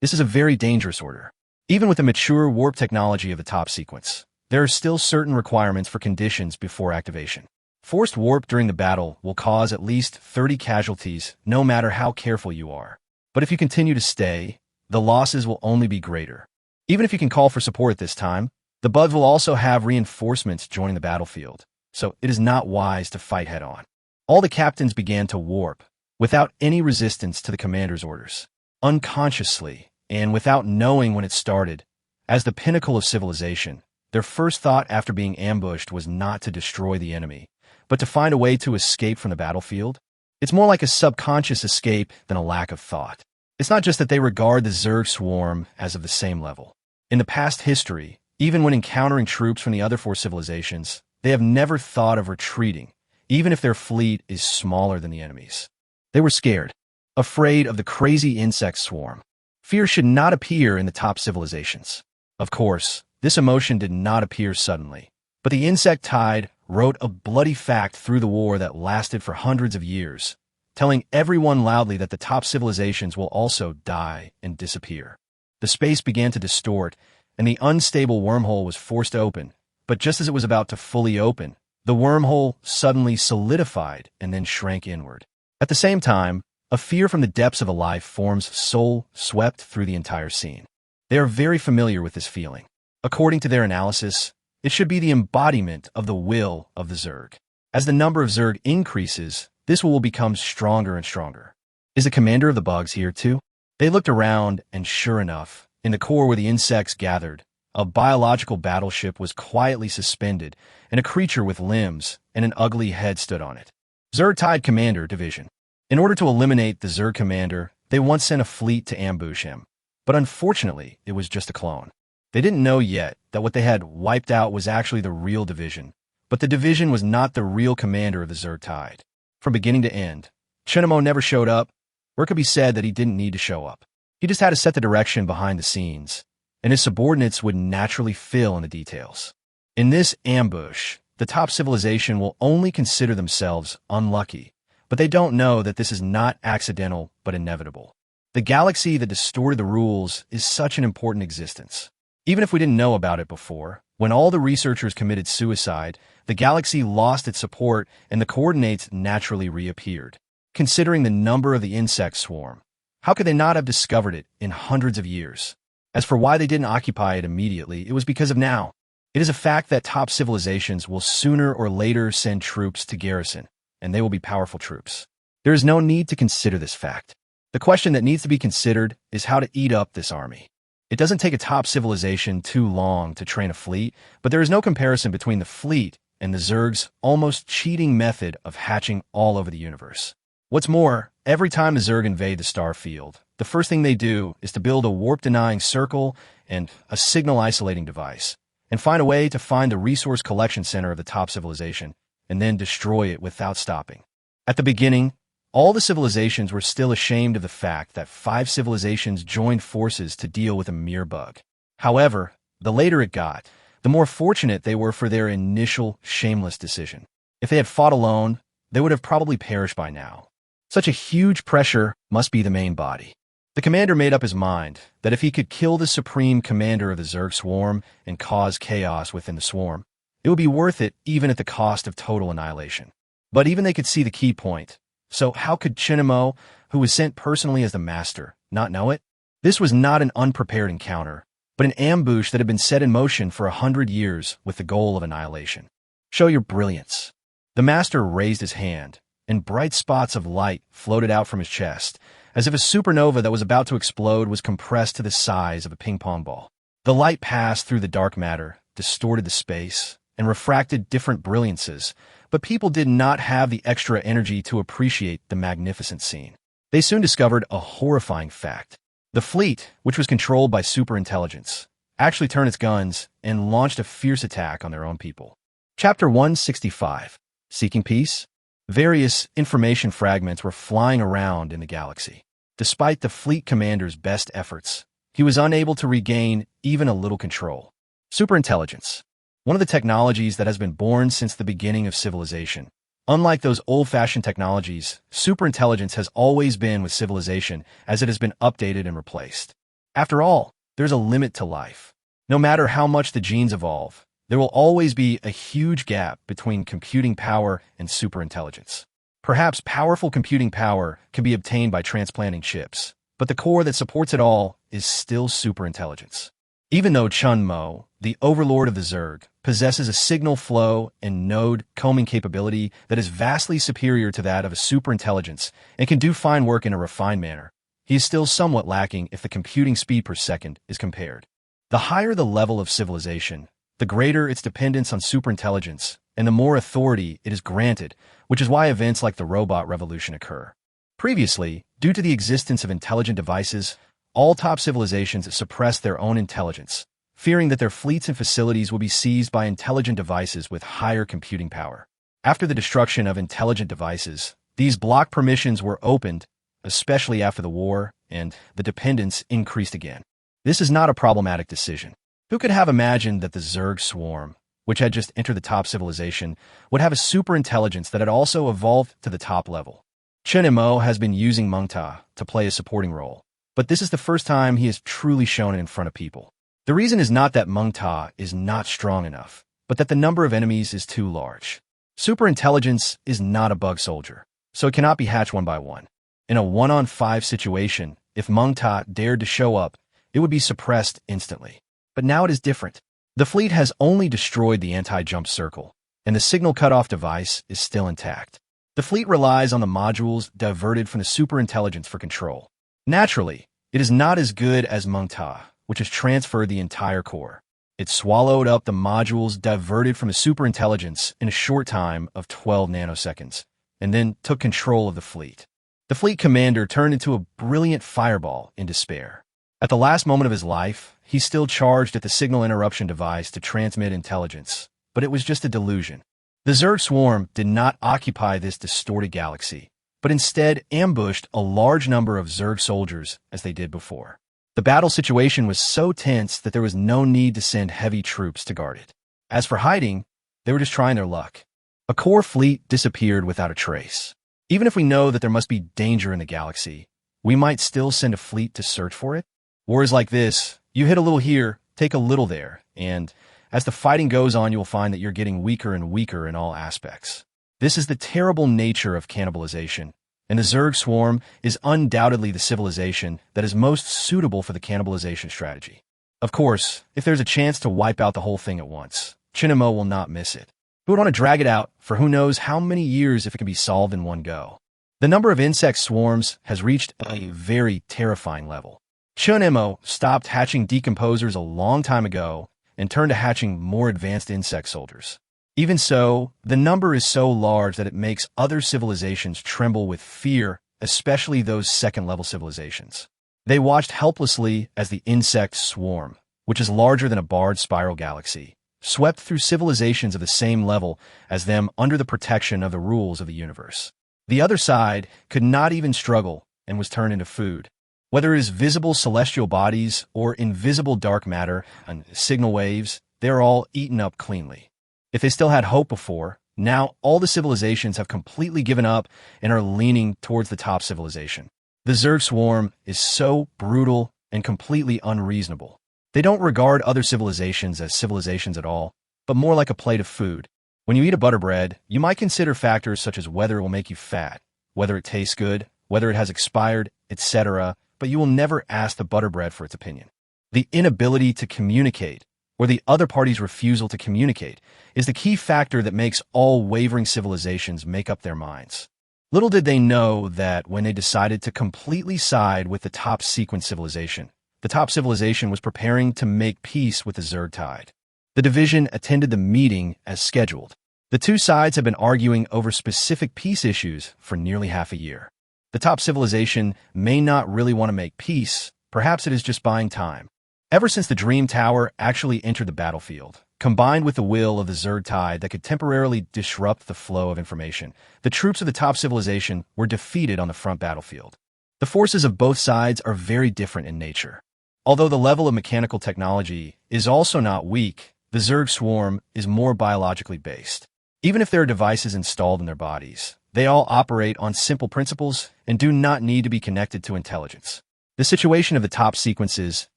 This is a very dangerous order. Even with the mature warp technology of the top sequence, there are still certain requirements for conditions before activation. Forced warp during the battle will cause at least 30 casualties, no matter how careful you are. But if you continue to stay, the losses will only be greater. Even if you can call for support at this time, the bugs will also have reinforcements joining the battlefield, so it is not wise to fight head-on. All the captains began to warp, without any resistance to the commander's orders. Unconsciously, and without knowing when it started, as the pinnacle of civilization, their first thought after being ambushed was not to destroy the enemy, but to find a way to escape from the battlefield. It's more like a subconscious escape than a lack of thought. It's not just that they regard the Zerg swarm as of the same level. In the past history, even when encountering troops from the other four civilizations, they have never thought of retreating, even if their fleet is smaller than the enemy's. They were scared, afraid of the crazy insect swarm. Fear should not appear in the top civilizations. Of course, this emotion did not appear suddenly, but the insect tide wrote a bloody fact through the war that lasted for hundreds of years, telling everyone loudly that the top civilizations will also die and disappear. The space began to distort, and the unstable wormhole was forced open, but just as it was about to fully open, the wormhole suddenly solidified and then shrank inward. At the same time, a fear from the depths of a life form's soul swept through the entire scene. They are very familiar with this feeling. According to their analysis, it should be the embodiment of the will of the Zerg. As the number of Zerg increases, this will become stronger and stronger. Is the commander of the bugs here too? They looked around, and sure enough, in the core where the insects gathered, a biological battleship was quietly suspended, and a creature with limbs and an ugly head stood on it. Zerg Tide Commander Division. In order to eliminate the Zerg commander, they once sent a fleet to ambush him. But unfortunately, it was just a clone. They didn't know yet that what they had wiped out was actually the real division, but the division was not the real commander of the Zerg Tide. From beginning to end, Chun Mo never showed up, or it could be said that he didn't need to show up. He just had to set the direction behind the scenes, and his subordinates would naturally fill in the details. In this ambush, the top civilization will only consider themselves unlucky, but they don't know that this is not accidental but inevitable. The galaxy that distorted the rules is such an important existence. Even if we didn't know about it before, when all the researchers committed suicide, the galaxy lost its support and the coordinates naturally reappeared. Considering the number of the insect swarm, how could they not have discovered it in hundreds of years? As for why they didn't occupy it immediately, it was because of now. It is a fact that top civilizations will sooner or later send troops to garrison, and they will be powerful troops. There is no need to consider this fact. The question that needs to be considered is how to eat up this army. It doesn't take a top civilization too long to train a fleet, but there is no comparison between the fleet and the Zerg's almost cheating method of hatching all over the universe. What's more, every time the Zerg invade the star field, the first thing they do is to build a warp-denying circle and a signal-isolating device, and find a way to find the resource collection center of the top civilization, and then destroy it without stopping. At the beginning, all the civilizations were still ashamed of the fact that 5 civilizations joined forces to deal with a mere bug. However, the later it got, the more fortunate they were for their initial shameless decision. If they had fought alone, they would have probably perished by now. Such a huge pressure must be the main body. The commander made up his mind that if he could kill the supreme commander of the Zerg swarm and cause chaos within the swarm, it would be worth it even at the cost of total annihilation. But even they could see the key point. So how could Chun Mo, who was sent personally as the master, not know it? This was not an unprepared encounter, but an ambush that had been set in motion for 100 years with the goal of annihilation. Show your brilliance. The master raised his hand, and bright spots of light floated out from his chest, as if a supernova that was about to explode was compressed to the size of a ping-pong ball. The light passed through the dark matter, distorted the space, and refracted different brilliances, but people did not have the extra energy to appreciate the magnificent scene. They soon discovered a horrifying fact. The fleet, which was controlled by superintelligence, actually turned its guns and launched a fierce attack on their own people. Chapter 165. Seeking Peace? Various information fragments were flying around in the galaxy. Despite the fleet commander's best efforts, he was unable to regain even a little control. Superintelligence. One of the technologies that has been born since the beginning of civilization. Unlike those old-fashioned technologies, superintelligence has always been with civilization as it has been updated and replaced. After all, there's a limit to life. No matter how much the genes evolve, There will always be a huge gap between computing power and superintelligence. Perhaps powerful computing power can be obtained by transplanting chips, but the core that supports it all is still superintelligence. Even though Chun Mo, the overlord of the Zerg, possesses a signal flow and node combing capability that is vastly superior to that of a superintelligence and can do fine work in a refined manner, he is still somewhat lacking if the computing speed per second is compared. The higher the level of civilization, the greater its dependence on superintelligence, and the more authority it is granted, which is why events like the robot revolution occur. Previously, due to the existence of intelligent devices, all top civilizations suppressed their own intelligence, fearing that their fleets and facilities will be seized by intelligent devices with higher computing power. After the destruction of intelligent devices, these block permissions were opened, especially after the war, and the dependence increased again. This is not a problematic decision. Who could have imagined that the Zerg swarm, which had just entered the top civilization, would have a superintelligence that had also evolved to the top level? Chun Mo has been using Meng Ta to play a supporting role, but this is the first time he has truly shown it in front of people. The reason is not that Meng Ta is not strong enough, but that the number of enemies is too large. Superintelligence is not a bug soldier, so it cannot be hatched one by one. In a 1-on-5 situation, if Meng Ta dared to show up, it would be suppressed instantly. But now it is different. The fleet has only destroyed the anti-jump circle, and the signal cutoff device is still intact. The fleet relies on the modules diverted from the superintelligence for control. Naturally, it is not as good as Meng Ta, which has transferred the entire core. It swallowed up the modules diverted from the superintelligence in a short time of 12 nanoseconds, and then took control of the fleet. The fleet commander turned into a brilliant fireball in despair. At the last moment of his life, he still charged at the signal interruption device to transmit intelligence, but it was just a delusion. The Zerg swarm did not occupy this distorted galaxy, but instead ambushed a large number of Zerg soldiers as they did before. The battle situation was so tense that there was no need to send heavy troops to guard it. As for hiding, they were just trying their luck. A core fleet disappeared without a trace. Even if we know that there must be danger in the galaxy, we might still send a fleet to search for it. Wars like this, you hit a little here, take a little there, and as the fighting goes on, you'll find that you're getting weaker and weaker in all aspects. This is the terrible nature of cannibalization, and the Zerg swarm is undoubtedly the civilization that is most suitable for the cannibalization strategy. Of course, if there's a chance to wipe out the whole thing at once, Chun Mo will not miss it. He would want to drag it out for who knows how many years if it can be solved in one go. The number of insect swarms has reached a very terrifying level. Chun Mo stopped hatching decomposers a long time ago and turned to hatching more advanced insect soldiers. Even so, the number is so large that it makes other civilizations tremble with fear, especially those second-level civilizations. They watched helplessly as the insect swarm, which is larger than a barred spiral galaxy, swept through civilizations of the same level as them under the protection of the rules of the universe. The other side could not even struggle and was turned into food. Whether it is visible celestial bodies or invisible dark matter and signal waves, they are all eaten up cleanly. If they still had hope before, now all the civilizations have completely given up and are leaning towards the top civilization. The Zerg swarm is so brutal and completely unreasonable. They don't regard other civilizations as civilizations at all, but more like a plate of food. When you eat a butter bread, you might consider factors such as whether it will make you fat, whether it tastes good, whether it has expired, etc., but you will never ask the butter bread for its opinion. The inability to communicate, or the other party's refusal to communicate, is the key factor that makes all wavering civilizations make up their minds. Little did they know that when they decided to completely side with the top sequence civilization, the top civilization was preparing to make peace with the Zerg tide. The division attended the meeting as scheduled. The two sides have been arguing over specific peace issues for nearly half a year. The top civilization may not really want to make peace, perhaps it is just buying time. Ever since the Dream Tower actually entered the battlefield, combined with the will of the Zerg tide that could temporarily disrupt the flow of information, the troops of the top civilization were defeated on the front battlefield. The forces of both sides are very different in nature. Although the level of mechanical technology is also not weak, the Zerg swarm is more biologically based. Even if there are devices installed in their bodies, they all operate on simple principles and do not need to be connected to intelligence. The situation of the top sequences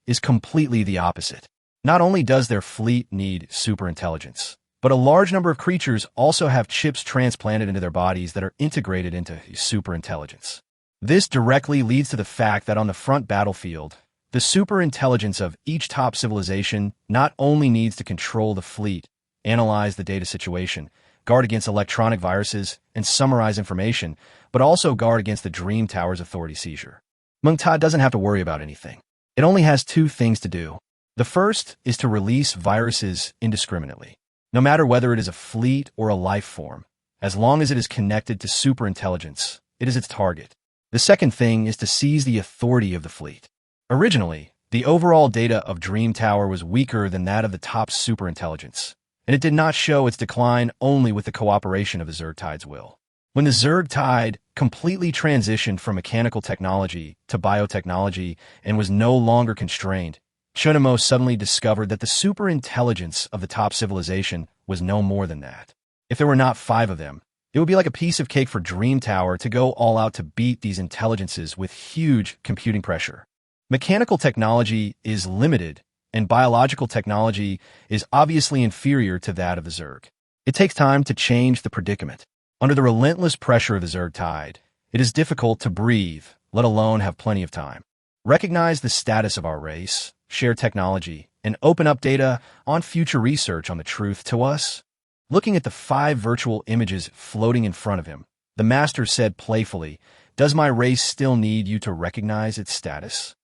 is completely the opposite. Not only does their fleet need superintelligence, but a large number of creatures also have chips transplanted into their bodies that are integrated into superintelligence. This directly leads to the fact that on the front battlefield, the superintelligence of each top civilization not only needs to control the fleet, analyze the data situation, guard against electronic viruses, and summarize information, but also guard against the Dream Tower's authority seizure. Mengta doesn't have to worry about anything. It only has two things to do. The first is to release viruses indiscriminately, no matter whether it is a fleet or a life form. As long as it is connected to superintelligence, it is its target. The second thing is to seize the authority of the fleet. Originally, the overall data of Dream Tower was weaker than that of the top superintelligence, and it did not show its decline only with the cooperation of the Zerg Tide's will. When the Zerg Tide completely transitioned from mechanical technology to biotechnology and was no longer constrained, Chun Mo suddenly discovered that the superintelligence of the top civilization was no more than that. If there were not 5 of them, it would be like a piece of cake for Dream Tower to go all out to beat these intelligences with huge computing pressure. Mechanical technology is limited, and biological technology is obviously inferior to that of the Zerg. It takes time to change the predicament. Under the relentless pressure of the Zerg Tide, it is difficult to breathe, let alone have plenty of time. Recognize the status of our race, share technology, and open up data on future research on the truth to us. Looking at the 5 virtual images floating in front of him, the master said playfully, "Does my race still need you to recognize its status?"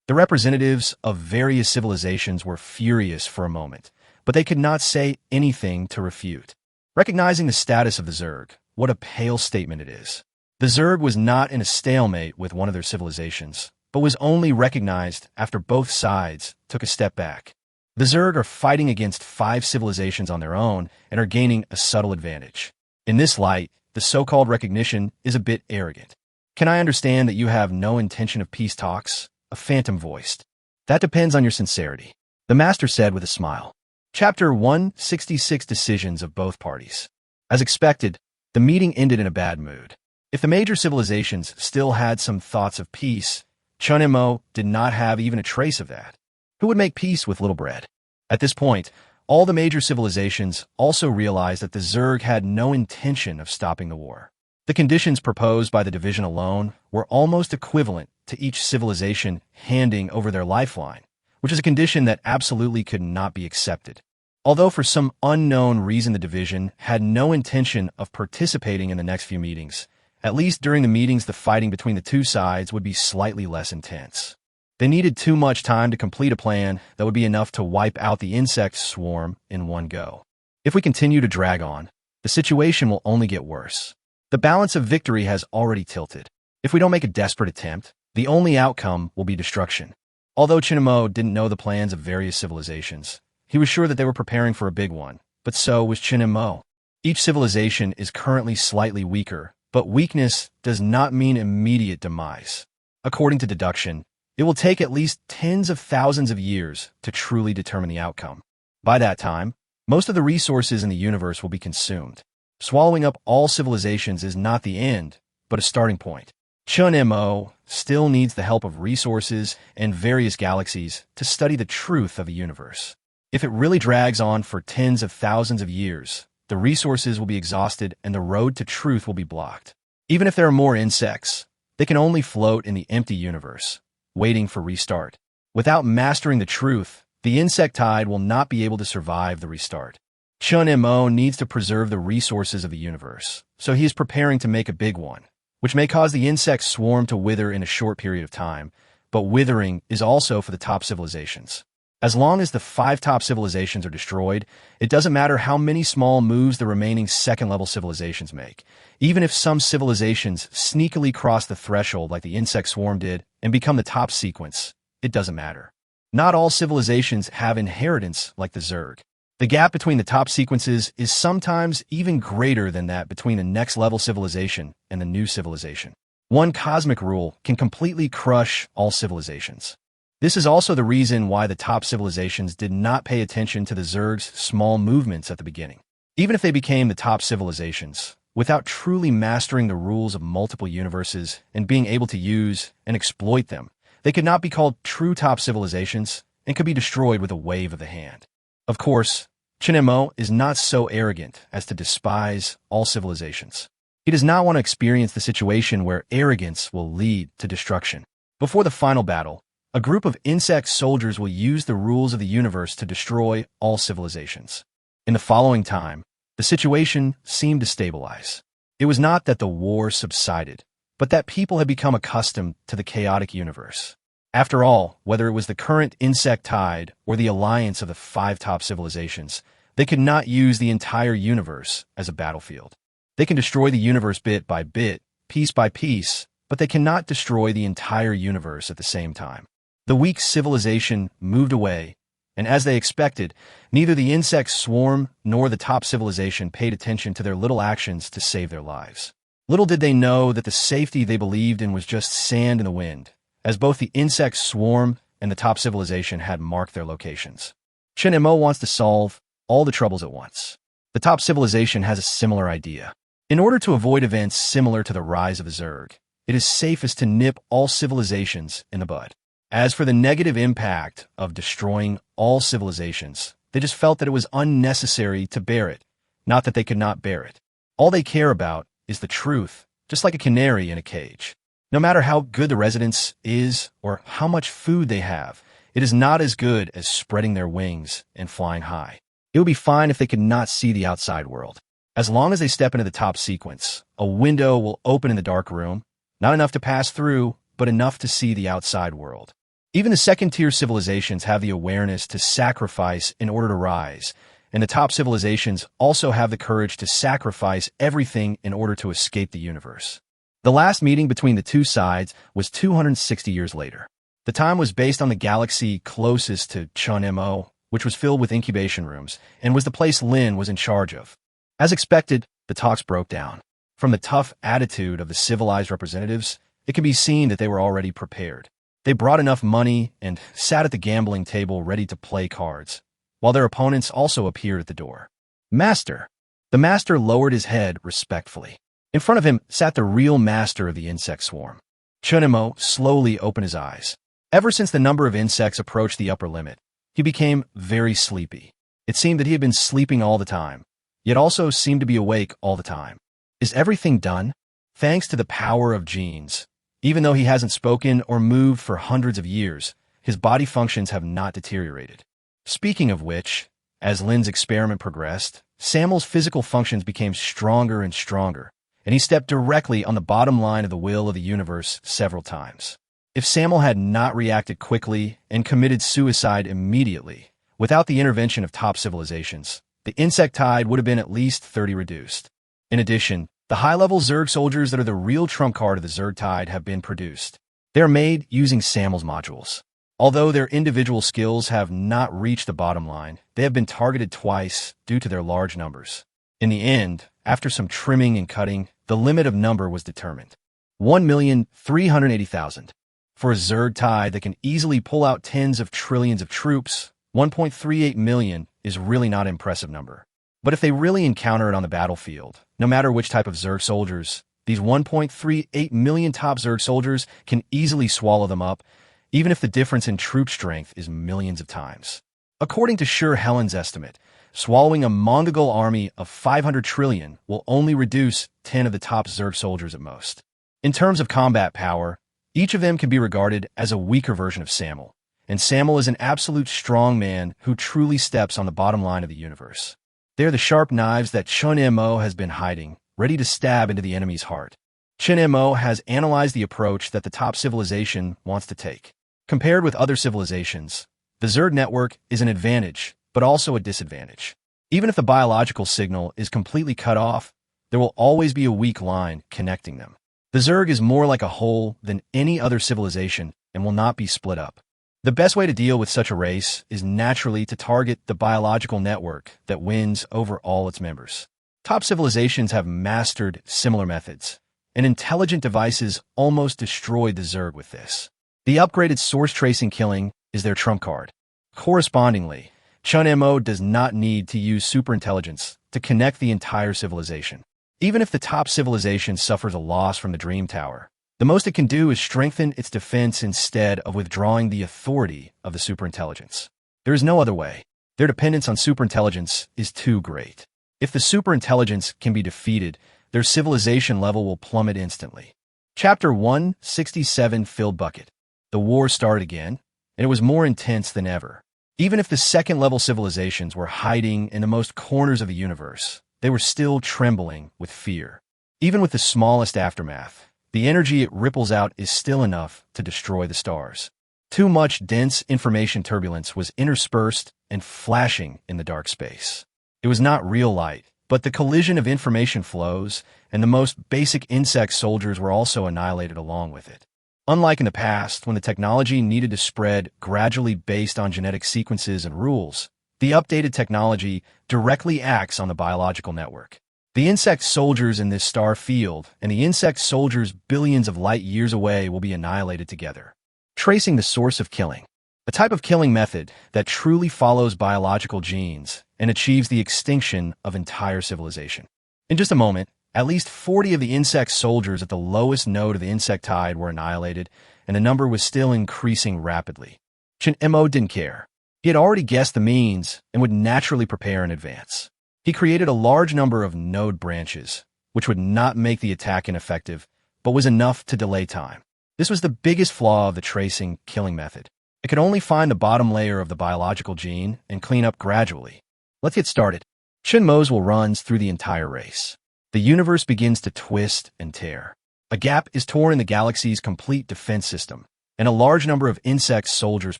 The representatives of various civilizations were furious for a moment, but they could not say anything to refute. Recognizing the status of the Zerg, what a pale statement it is. The Zerg was not in a stalemate with one of their civilizations, but was only recognized after both sides took a step back. The Zerg are fighting against 5 civilizations on their own and are gaining a subtle advantage. In this light, the so-called recognition is a bit arrogant. "Can I understand that you have no intention of peace talks?" A phantom voiced. "That depends on your sincerity," the master said with a smile. Chapter 166 Decisions of Both Parties. As expected, the meeting ended in a bad mood. If the major civilizations still had some thoughts of peace, Chun Mo did not have even a trace of that. Who would make peace with little bread? At this point, all the major civilizations also realized that the Zerg had no intention of stopping the war. The conditions proposed by the division alone were almost equivalent to each civilization handing over their lifeline, which is a condition that absolutely could not be accepted. Although for some unknown reason the division had no intention of participating in the next few meetings, at least during the meetings the fighting between the two sides would be slightly less intense. They needed too much time to complete a plan that would be enough to wipe out the insect swarm in one go. If we continue to drag on, the situation will only get worse. The balance of victory has already tilted. If we don't make a desperate attempt, the only outcome will be destruction. Although Chun Mo didn't know the plans of various civilizations, he was sure that they were preparing for a big one, but so was Chun Mo. Each civilization is currently slightly weaker, but weakness does not mean immediate demise. According to deduction, it will take at least tens of thousands of years to truly determine the outcome. By that time, most of the resources in the universe will be consumed. Swallowing up all civilizations is not the end, but a starting point. Chun Mo still needs the help of resources and various galaxies to study the truth of the universe. If it really drags on for tens of thousands of years, the resources will be exhausted and the road to truth will be blocked. Even if there are more insects, they can only float in the empty universe, waiting for restart. Without mastering the truth, the insect tide will not be able to survive the restart. Chun Mo needs to preserve the resources of the universe, so he is preparing to make a big one, which may cause the insect swarm to wither in a short period of time, but withering is also for the top civilizations. As long as the 5 top civilizations are destroyed, it doesn't matter how many small moves the remaining second-level civilizations make. Even if some civilizations sneakily cross the threshold like the insect swarm did and become the top sequence, it doesn't matter. Not all civilizations have inheritance like the Zerg. The gap between the top sequences is sometimes even greater than that between the next-level civilization and the new civilization. One cosmic rule can completely crush all civilizations. This is also the reason why the top civilizations did not pay attention to the Zerg's small movements at the beginning. Even if they became the top civilizations, without truly mastering the rules of multiple universes and being able to use and exploit them, they could not be called true top civilizations and could be destroyed with a wave of the hand. Of course, Chun Mo is not so arrogant as to despise all civilizations. He does not want to experience the situation where arrogance will lead to destruction. Before the final battle, a group of insect soldiers will use the rules of the universe to destroy all civilizations. In the following time, the situation seemed to stabilize. It was not that the war subsided, but that people had become accustomed to the chaotic universe. After all, whether it was the current insect tide or the alliance of the five top civilizations, they could not use the entire universe as a battlefield. They can destroy the universe bit by bit, piece by piece, but they cannot destroy the entire universe at the same time. The weak civilization moved away, and as they expected, neither the insect swarm nor the top civilization paid attention to their little actions to save their lives. Little did they know that the safety they believed in was just sand in the wind, as both the insect swarm and the top civilization had marked their locations. Chun Mo wants to solve all the troubles at once. The top civilization has a similar idea. In order to avoid events similar to the rise of the Zerg, it is safest to nip all civilizations in the bud. As for the negative impact of destroying all civilizations, they just felt that it was unnecessary to bear it, not that they could not bear it. All they care about is the truth, just like a canary in a cage. No matter how good the residence is or how much food they have, it is not as good as spreading their wings and flying high. It would be fine if they could not see the outside world. As long as they step into the top sequence, a window will open in the dark room, not enough to pass through, but enough to see the outside world. Even the second-tier civilizations have the awareness to sacrifice in order to rise, and the top civilizations also have the courage to sacrifice everything in order to escape the universe. The last meeting between the two sides was 260 years later. The time was based on the galaxy closest to Chun Mo, which was filled with incubation rooms, and was the place Lin was in charge of. As expected, the talks broke down. From the tough attitude of the civilized representatives, it can be seen that they were already prepared. They brought enough money and sat at the gambling table ready to play cards, while their opponents also appeared at the door. Master! The master lowered his head respectfully. In front of him sat the real master of the insect swarm. Chun Mo slowly opened his eyes. Ever since the number of insects approached the upper limit, he became very sleepy. It seemed that he had been sleeping all the time, yet also seemed to be awake all the time. Is everything done? Thanks to the power of genes. Even though he hasn't spoken or moved for hundreds of years, his body functions have not deteriorated. Speaking of which, as Lin's experiment progressed, Samuel's physical functions became stronger and stronger, and he stepped directly on the bottom line of the will of the universe several times. If Samuel had not reacted quickly and committed suicide immediately, without the intervention of top civilizations, the insect tide would have been at least 30 reduced. In addition, the high-level Zerg soldiers that are the real trump card of the Zerg tide have been produced. They are made using Samuel's modules. Although their individual skills have not reached the bottom line, they have been targeted twice due to their large numbers. In the end, after some trimming and cutting, the limit of number was determined. 1,380,000. For a Zerg tide that can easily pull out tens of trillions of troops, 1.38 million is really not an impressive number. But if they really encounter it on the battlefield, no matter which type of Zerg soldiers, these 1.38 million top Zerg soldiers can easily swallow them up, even if the difference in troop strength is millions of times. According to Sure Helen's estimate, swallowing a Mongol army of 500 trillion will only reduce 10 of the top Zerg soldiers at most. In terms of combat power, each of them can be regarded as a weaker version of Samuel, and Samuel is an absolute strong man who truly steps on the bottom line of the universe. They are the sharp knives that Chun Mo has been hiding, ready to stab into the enemy's heart. Chun Mo has analyzed the approach that the top civilization wants to take. Compared with other civilizations, the Zerg network is an advantage, but also a disadvantage. Even if the biological signal is completely cut off, there will always be a weak line connecting them. The Zerg is more like a whole than any other civilization and will not be split up. The best way to deal with such a race is naturally to target the biological network that wins over all its members. Top civilizations have mastered similar methods, and intelligent devices almost destroyed the Zerg with this. The upgraded source tracing killing is their trump card. Correspondingly, Chun Mo does not need to use superintelligence to connect the entire civilization. Even if the top civilization suffers a loss from the Dream Tower, The most it can do is strengthen its defense instead of withdrawing the authority of the superintelligence. There is no other way. Their dependence on superintelligence is too great. If the superintelligence can be defeated, their civilization level will plummet instantly. Chapter 167 Filled Bucket. The war started again, and it was more intense than ever. Even if the second-level civilizations were hiding in the most corners of the universe, they were still trembling with fear. Even with the smallest aftermath, the energy it ripples out is still enough to destroy the stars. Too much dense information turbulence was interspersed and flashing in the dark space. It was not real light, but the collision of information flows, and the most basic insect soldiers were also annihilated along with it. Unlike in the past, when the technology needed to spread gradually based on genetic sequences and rules, the updated technology directly acts on the biological network. The insect soldiers in this star field and the insect soldiers billions of light years away will be annihilated together. Tracing the source of killing. A type of killing method that truly follows biological genes and achieves the extinction of entire civilization. In just a moment, at least 40 of the insect soldiers at the lowest node of the insect tide were annihilated, and the number was still increasing rapidly. Chun Mo didn't care. He had already guessed the means and would naturally prepare in advance. He created a large number of node branches, which would not make the attack ineffective, but was enough to delay time. This was the biggest flaw of the tracing killing method. It could only find the bottom layer of the biological gene and clean up gradually. Let's get started. Chun Mo's will runs through the entire race. The universe begins to twist and tear. A gap is torn in the galaxy's complete defense system, and a large number of insect soldiers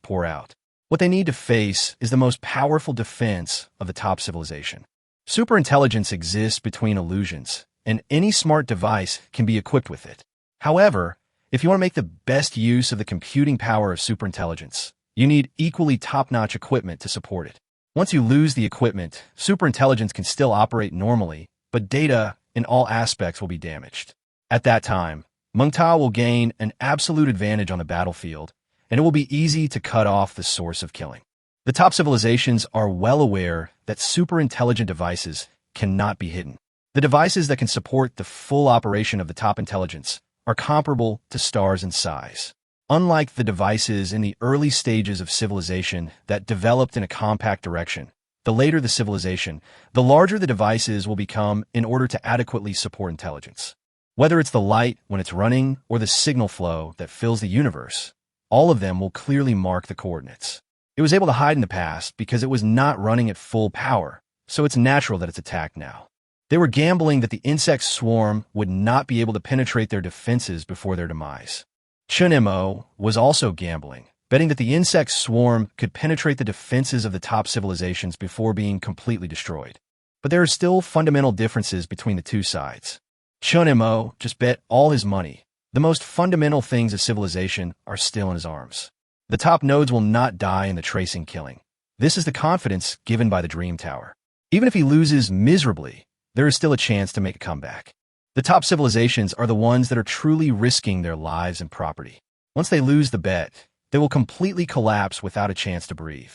pour out. What they need to face is the most powerful defense of the top civilization. Superintelligence exists between illusions, and any smart device can be equipped with it. However, if you want to make the best use of the computing power of superintelligence, you need equally top-notch equipment to support it. Once you lose the equipment, superintelligence can still operate normally, but data in all aspects will be damaged. At that time, Mengtao will gain an absolute advantage on the battlefield, and it will be easy to cut off the source of killing. The top civilizations are well aware that super-intelligent devices cannot be hidden. The devices that can support the full operation of the top intelligence are comparable to stars in size. Unlike the devices in the early stages of civilization that developed in a compact direction, the later the civilization, the larger the devices will become in order to adequately support intelligence. Whether it's the light when it's running or the signal flow that fills the universe, all of them will clearly mark the coordinates. It was able to hide in the past because it was not running at full power, so it's natural that it's attacked now. They were gambling that the insect swarm would not be able to penetrate their defenses before their demise. Chun Mo was also gambling, betting that the insect swarm could penetrate the defenses of the top civilizations before being completely destroyed. But there are still fundamental differences between the two sides. Chun Mo just bet all his money. The most fundamental things of civilization are still in his arms. The top nodes will not die in the tracing killing. This is the confidence given by the Dream Tower. Even if he loses miserably, there is still a chance to make a comeback. The top civilizations are the ones that are truly risking their lives and property. Once they lose the bet, they will completely collapse without a chance to breathe.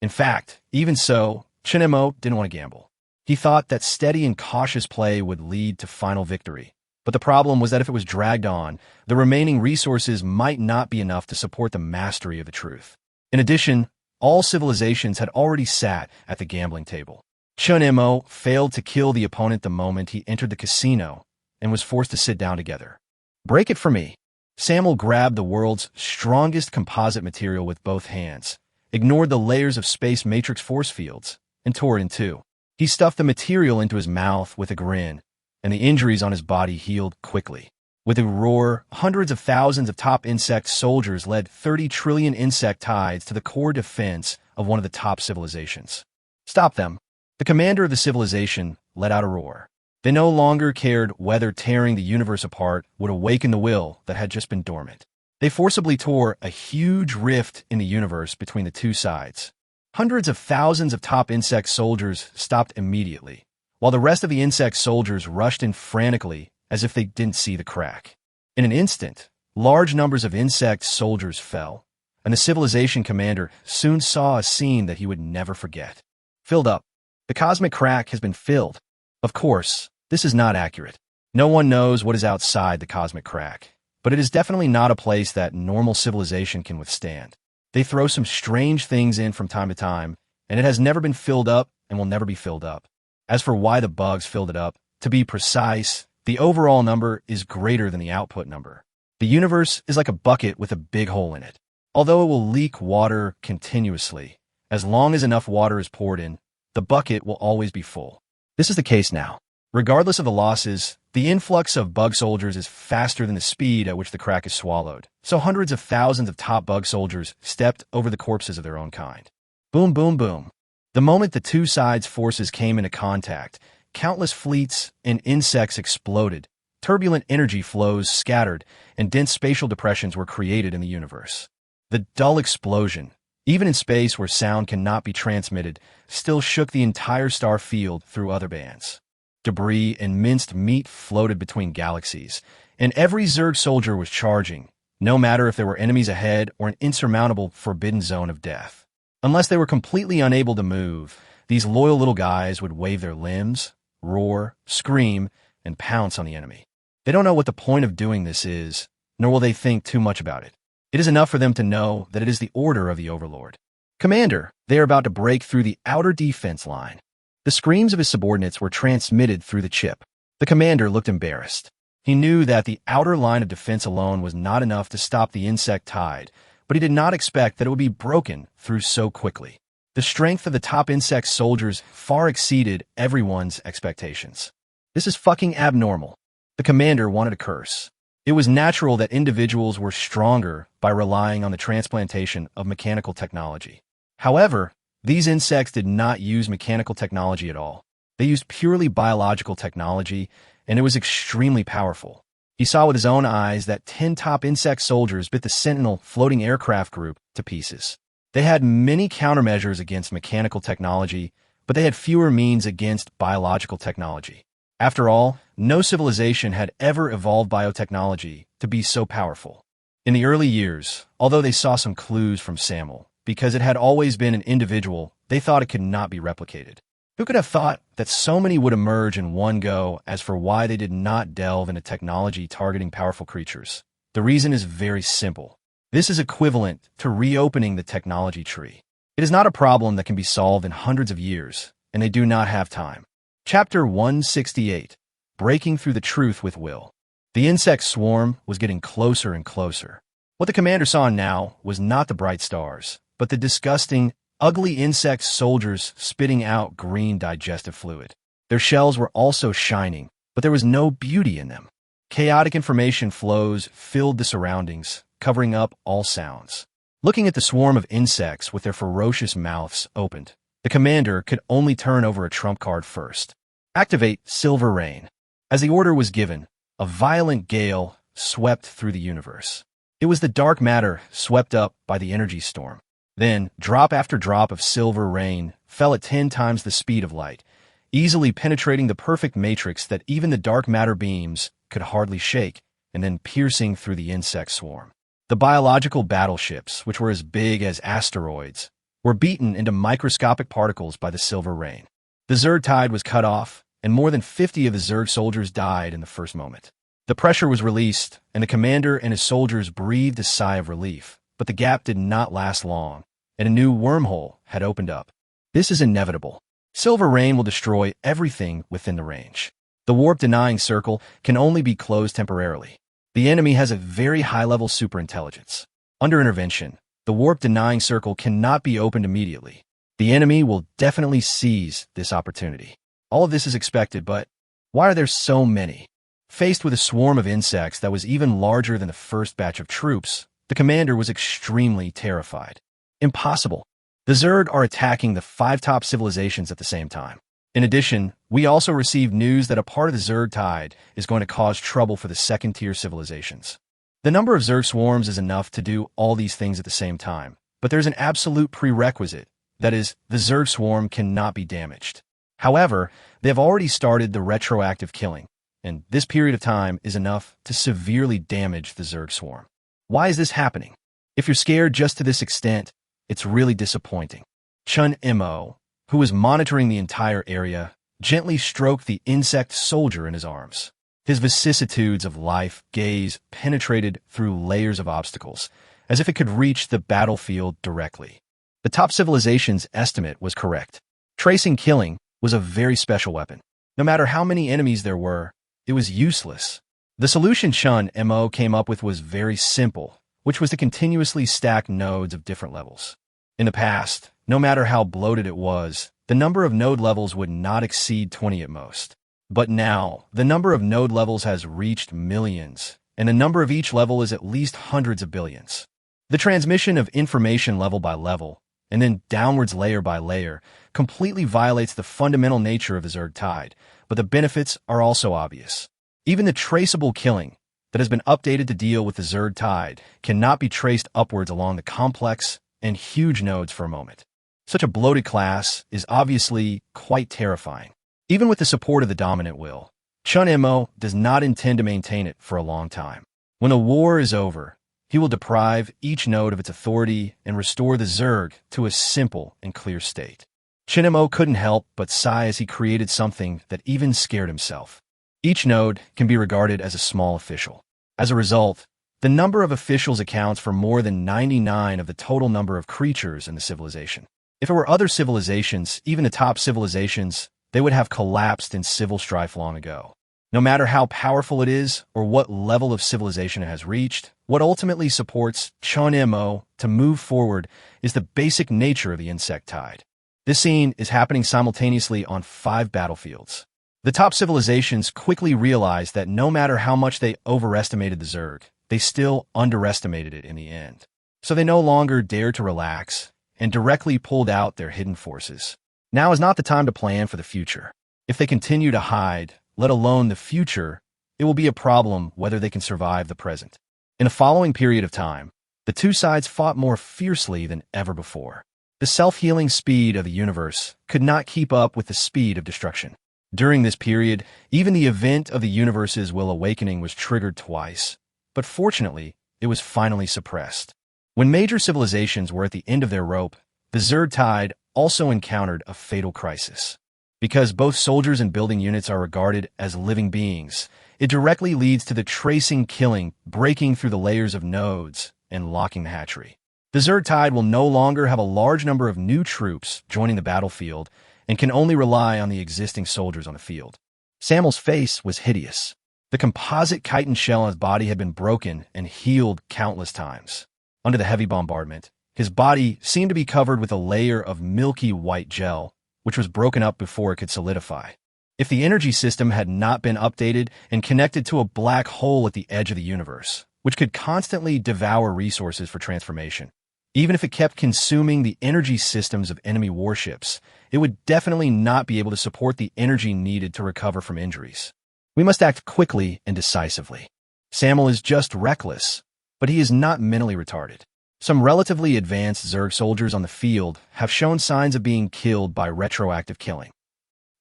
In fact, even so, Chun Mo didn't want to gamble. He thought that steady and cautious play would lead to final victory. But the problem was that if it was dragged on, the remaining resources might not be enough to support the mastery of the truth. In addition, all civilizations had already sat at the gambling table. Chun Mo failed to kill the opponent the moment he entered the casino and was forced to sit down together. Break it for me. Samuel grabbed the world's strongest composite material with both hands, ignored the layers of space matrix force fields, and tore it in two. He stuffed the material into his mouth with a grin, and the injuries on his body healed quickly. With a roar, hundreds of thousands of top insect soldiers led 30 trillion insect tides to the core defense of one of the top civilizations. Stop them. The commander of the civilization let out a roar. They no longer cared whether tearing the universe apart would awaken the will that had just been dormant. They forcibly tore a huge rift in the universe between the two sides. Hundreds of thousands of top insect soldiers stopped immediately, while the rest of the insect soldiers rushed in frantically as if they didn't see the crack. In an instant, large numbers of insect soldiers fell, and the civilization commander soon saw a scene that he would never forget. Filled up. The cosmic crack has been filled. Of course, this is not accurate. No one knows what is outside the cosmic crack. but it is definitely not a place that normal civilization can withstand. They throw some strange things in from time to time, and it has never been filled up and will never be filled up. As for why the bugs filled it up, to be precise, the overall number is greater than the output number. The universe is like a bucket with a big hole in it. Although it will leak water continuously, as long as enough water is poured in, the bucket will always be full. This is the case now. Regardless of the losses, the influx of bug soldiers is faster than the speed at which the crack is swallowed. So hundreds of thousands of top bug soldiers stepped over the corpses of their own kind. Boom, boom, boom. The moment the two sides' forces came into contact, countless fleets and insects exploded. Turbulent energy flows scattered, and dense spatial depressions were created in the universe. The dull explosion, even in space where sound cannot be transmitted, still shook the entire star field through other bands. Debris and minced meat floated between galaxies, and every Zerg soldier was charging, no matter if there were enemies ahead or an insurmountable forbidden zone of death. Unless they were completely unable to move, these loyal little guys would wave their limbs, roar, scream, and pounce on the enemy. They don't know what the point of doing this is, nor will they think too much about it. It is enough for them to know that it is the order of the Overlord. Commander, they are about to break through the outer defense line. The screams of his subordinates were transmitted through the chip. The commander looked embarrassed. He knew that the outer line of defense alone was not enough to stop the insect tide, but he did not expect that it would be broken through so quickly. The strength of the top insect soldiers far exceeded everyone's expectations. This is fucking abnormal. The commander wanted to curse. It was natural that individuals were stronger by relying on the transplantation of mechanical technology. However, these insects did not use mechanical technology at all. They used purely biological technology, and it was extremely powerful. He saw with his own eyes that 10 top insect soldiers bit the Sentinel floating aircraft group to pieces. They had many countermeasures against mechanical technology, but they had fewer means against biological technology. After all, no civilization had ever evolved biotechnology to be so powerful. In the early years, although they saw some clues from Samuel, because it had always been an individual, they thought it could not be replicated. Who could have thought that so many would emerge in one go? As for why they did not delve into technology targeting powerful creatures, the reason is very simple. This is equivalent to reopening the technology tree. It is not a problem that can be solved in hundreds of years, and they do not have time. Chapter 168, Breaking Through the Truth with Will. The insect swarm was getting closer and closer. What the commander saw now was not the bright stars, but the disgusting, ugly insect soldiers spitting out green digestive fluid. Their shells were also shining, but there was no beauty in them. Chaotic information flows filled the surroundings, covering up all sounds. Looking at the swarm of insects with their ferocious mouths opened, the commander could only turn over a trump card first. Activate Silver Rain. As the order was given, a violent gale swept through the universe. It was the dark matter swept up by the energy storm. Then, drop after drop of silver rain fell at 10 times the speed of light, easily penetrating the perfect matrix that even the dark matter beams could hardly shake, and then piercing through the insect swarm. The biological battleships, which were as big as asteroids, were beaten into microscopic particles by the silver rain. The Zerg tide was cut off, and more than 50 of the Zerg soldiers died in the first moment. The pressure was released, and the commander and his soldiers breathed a sigh of relief, but the gap did not last long, and a new wormhole had opened up. This is inevitable. Silver rain will destroy everything within the range. The warp-denying circle can only be closed temporarily. The enemy has a very high-level superintelligence. Under intervention, the warp-denying circle cannot be opened immediately. The enemy will definitely seize this opportunity. All of this is expected, but why are there so many? Faced with a swarm of insects that was even larger than the first batch of troops, the commander was extremely terrified. Impossible. The Zerg are attacking the 5 top civilizations at the same time. In addition, we also received news that a part of the Zerg tide is going to cause trouble for the second-tier civilizations. The number of Zerg swarms is enough to do all these things at the same time, but there's an absolute prerequisite. That is, the Zerg swarm cannot be damaged. However, they have already started the retroactive killing, and this period of time is enough to severely damage the Zerg swarm. Why is this happening? If you're scared just to this extent, it's really disappointing. Chun Mo, who was monitoring the entire area, gently stroked the insect soldier in his arms. His vicissitudes of life gaze penetrated through layers of obstacles, as if it could reach the battlefield directly. The top civilization's estimate was correct. Tracing killing was a very special weapon. No matter how many enemies there were, it was useless. The solution Chun Mo came up with was very simple, which was to continuously stack nodes of different levels. In the past, no matter how bloated it was, the number of node levels would not exceed 20 at most. But now, the number of node levels has reached millions, and the number of each level is at least hundreds of billions. The transmission of information level by level, and then downwards layer by layer, completely violates the fundamental nature of the Zerg Tide, but the benefits are also obvious. Even the traceable killing that has been updated to deal with the Zerg Tide cannot be traced upwards along the complex and huge nodes for a moment. Such a bloated class is obviously quite terrifying. Even with the support of the dominant will, Chun Mo does not intend to maintain it for a long time. When the war is over, he will deprive each node of its authority and restore the Zerg to a simple and clear state. Chun Mo couldn't help but sigh as he created something that even scared himself. Each node can be regarded as a small official. As a result, the number of officials accounts for more than 99 of the total number of creatures in the civilization. If it were other civilizations, even the top civilizations, they would have collapsed in civil strife long ago. No matter how powerful it is or what level of civilization it has reached, what ultimately supports Chun Mo to move forward is the basic nature of the insect tide. This scene is happening simultaneously on 5 battlefields. The top civilizations quickly realized that no matter how much they overestimated the Zerg, they still underestimated it in the end. So they no longer dared to relax and directly pulled out their hidden forces. Now is not the time to plan for the future. If they continue to hide, let alone the future, it will be a problem whether they can survive the present. In the following period of time, the two sides fought more fiercely than ever before. The self-healing speed of the universe could not keep up with the speed of destruction. During this period, even the event of the universe's will awakening was triggered twice, but fortunately, it was finally suppressed. When major civilizations were at the end of their rope, the Zerg Tide also encountered a fatal crisis. Because both soldiers and building units are regarded as living beings, it directly leads to the tracing killing, breaking through the layers of nodes, and locking the hatchery. The Zerg Tide will no longer have a large number of new troops joining the battlefield and can only rely on the existing soldiers on the field. Samuel's face was hideous. The composite chitin shell on his body had been broken and healed countless times. Under the heavy bombardment, his body seemed to be covered with a layer of milky white gel, which was broken up before it could solidify. If the energy system had not been updated and connected to a black hole at the edge of the universe, which could constantly devour resources for transformation, even if it kept consuming the energy systems of enemy warships, it would definitely not be able to support the energy needed to recover from injuries. We must act quickly and decisively. Samuel is just reckless, but he is not mentally retarded. Some relatively advanced Zerg soldiers on the field have shown signs of being killed by retroactive killing.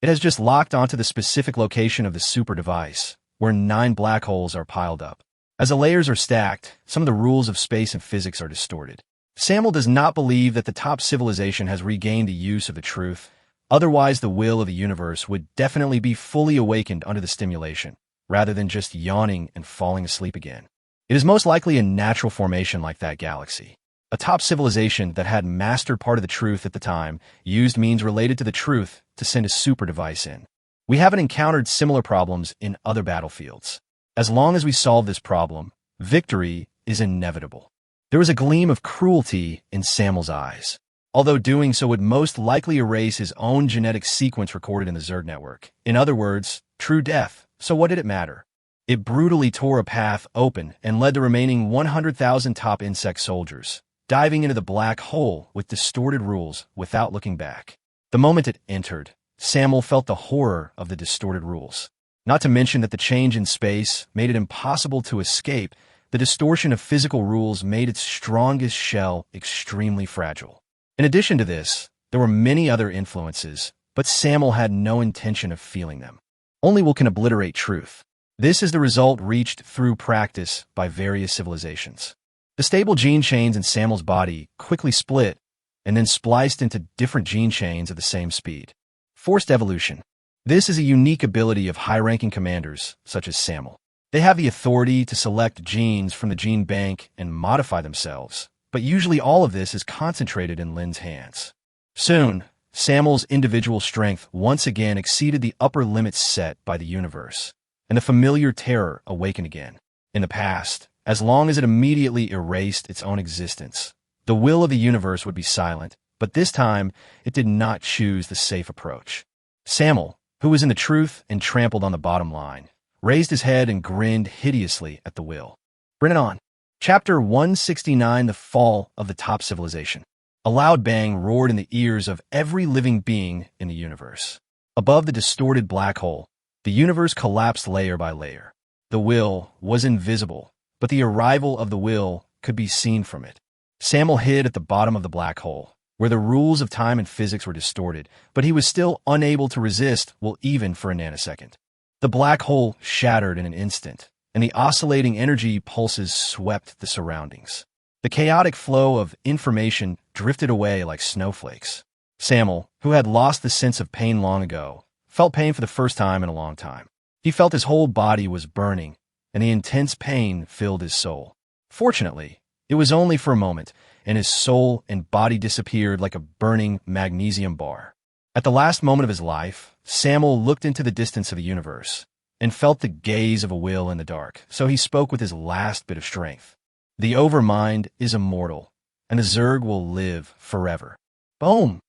It has just locked onto the specific location of the super device, where 9 black holes are piled up. As the layers are stacked, some of the rules of space and physics are distorted. Samuel does not believe that the top civilization has regained the use of the truth, otherwise the will of the universe would definitely be fully awakened under the stimulation, rather than just yawning and falling asleep again. It is most likely a natural formation like that galaxy. A top civilization that had mastered part of the truth at the time used means related to the truth to send a super device in. We haven't encountered similar problems in other battlefields. As long as we solve this problem, victory is inevitable. There was a gleam of cruelty in Samuel's eyes, although doing so would most likely erase his own genetic sequence recorded in the Zerg network. In other words, true death. So what did it matter? It brutally tore a path open and led the remaining 100,000 top insect soldiers, diving into the black hole with distorted rules without looking back. The moment it entered, Samuel felt the horror of the distorted rules. Not to mention that the change in space made it impossible to escape. The distortion of physical rules made its strongest shell extremely fragile. In addition to this, there were many other influences, but Samuel had no intention of feeling them. Only will can obliterate truth. This is the result reached through practice by various civilizations. The stable gene chains in Samuel's body quickly split and then spliced into different gene chains at the same speed. Forced evolution. This is a unique ability of high-ranking commanders, such as Samel. They have the authority to select genes from the gene bank and modify themselves, but usually all of this is concentrated in Lin's hands. Soon, Samel's individual strength once again exceeded the upper limits set by the universe, and the familiar terror awakened again. In the past, as long as it immediately erased its own existence, the will of the universe would be silent, but this time it did not choose the safe approach. Samel, who was in the truth and trampled on the bottom line, raised his head and grinned hideously at the will. Bring it on. Chapter 169, The Fall of the Top Civilization. A loud bang roared in the ears of every living being in the universe. Above the distorted black hole, the universe collapsed layer by layer. The will was invisible, but the arrival of the will could be seen from it. Samel hid at the bottom of the black hole, where the rules of time and physics were distorted, but he was still unable to resist, well, even for a nanosecond. The black hole shattered in an instant, and the oscillating energy pulses swept the surroundings. The chaotic flow of information drifted away like snowflakes. Samel, who had lost the sense of pain long ago, felt pain for the first time in a long time. He felt his whole body was burning, and the intense pain filled his soul. Fortunately, it was only for a moment, and his soul and body disappeared like a burning magnesium bar. At the last moment of his life, Samel looked into the distance of the universe and felt the gaze of a will in the dark, so he spoke with his last bit of strength. The Overmind is immortal, and the Zerg will live forever. Boom!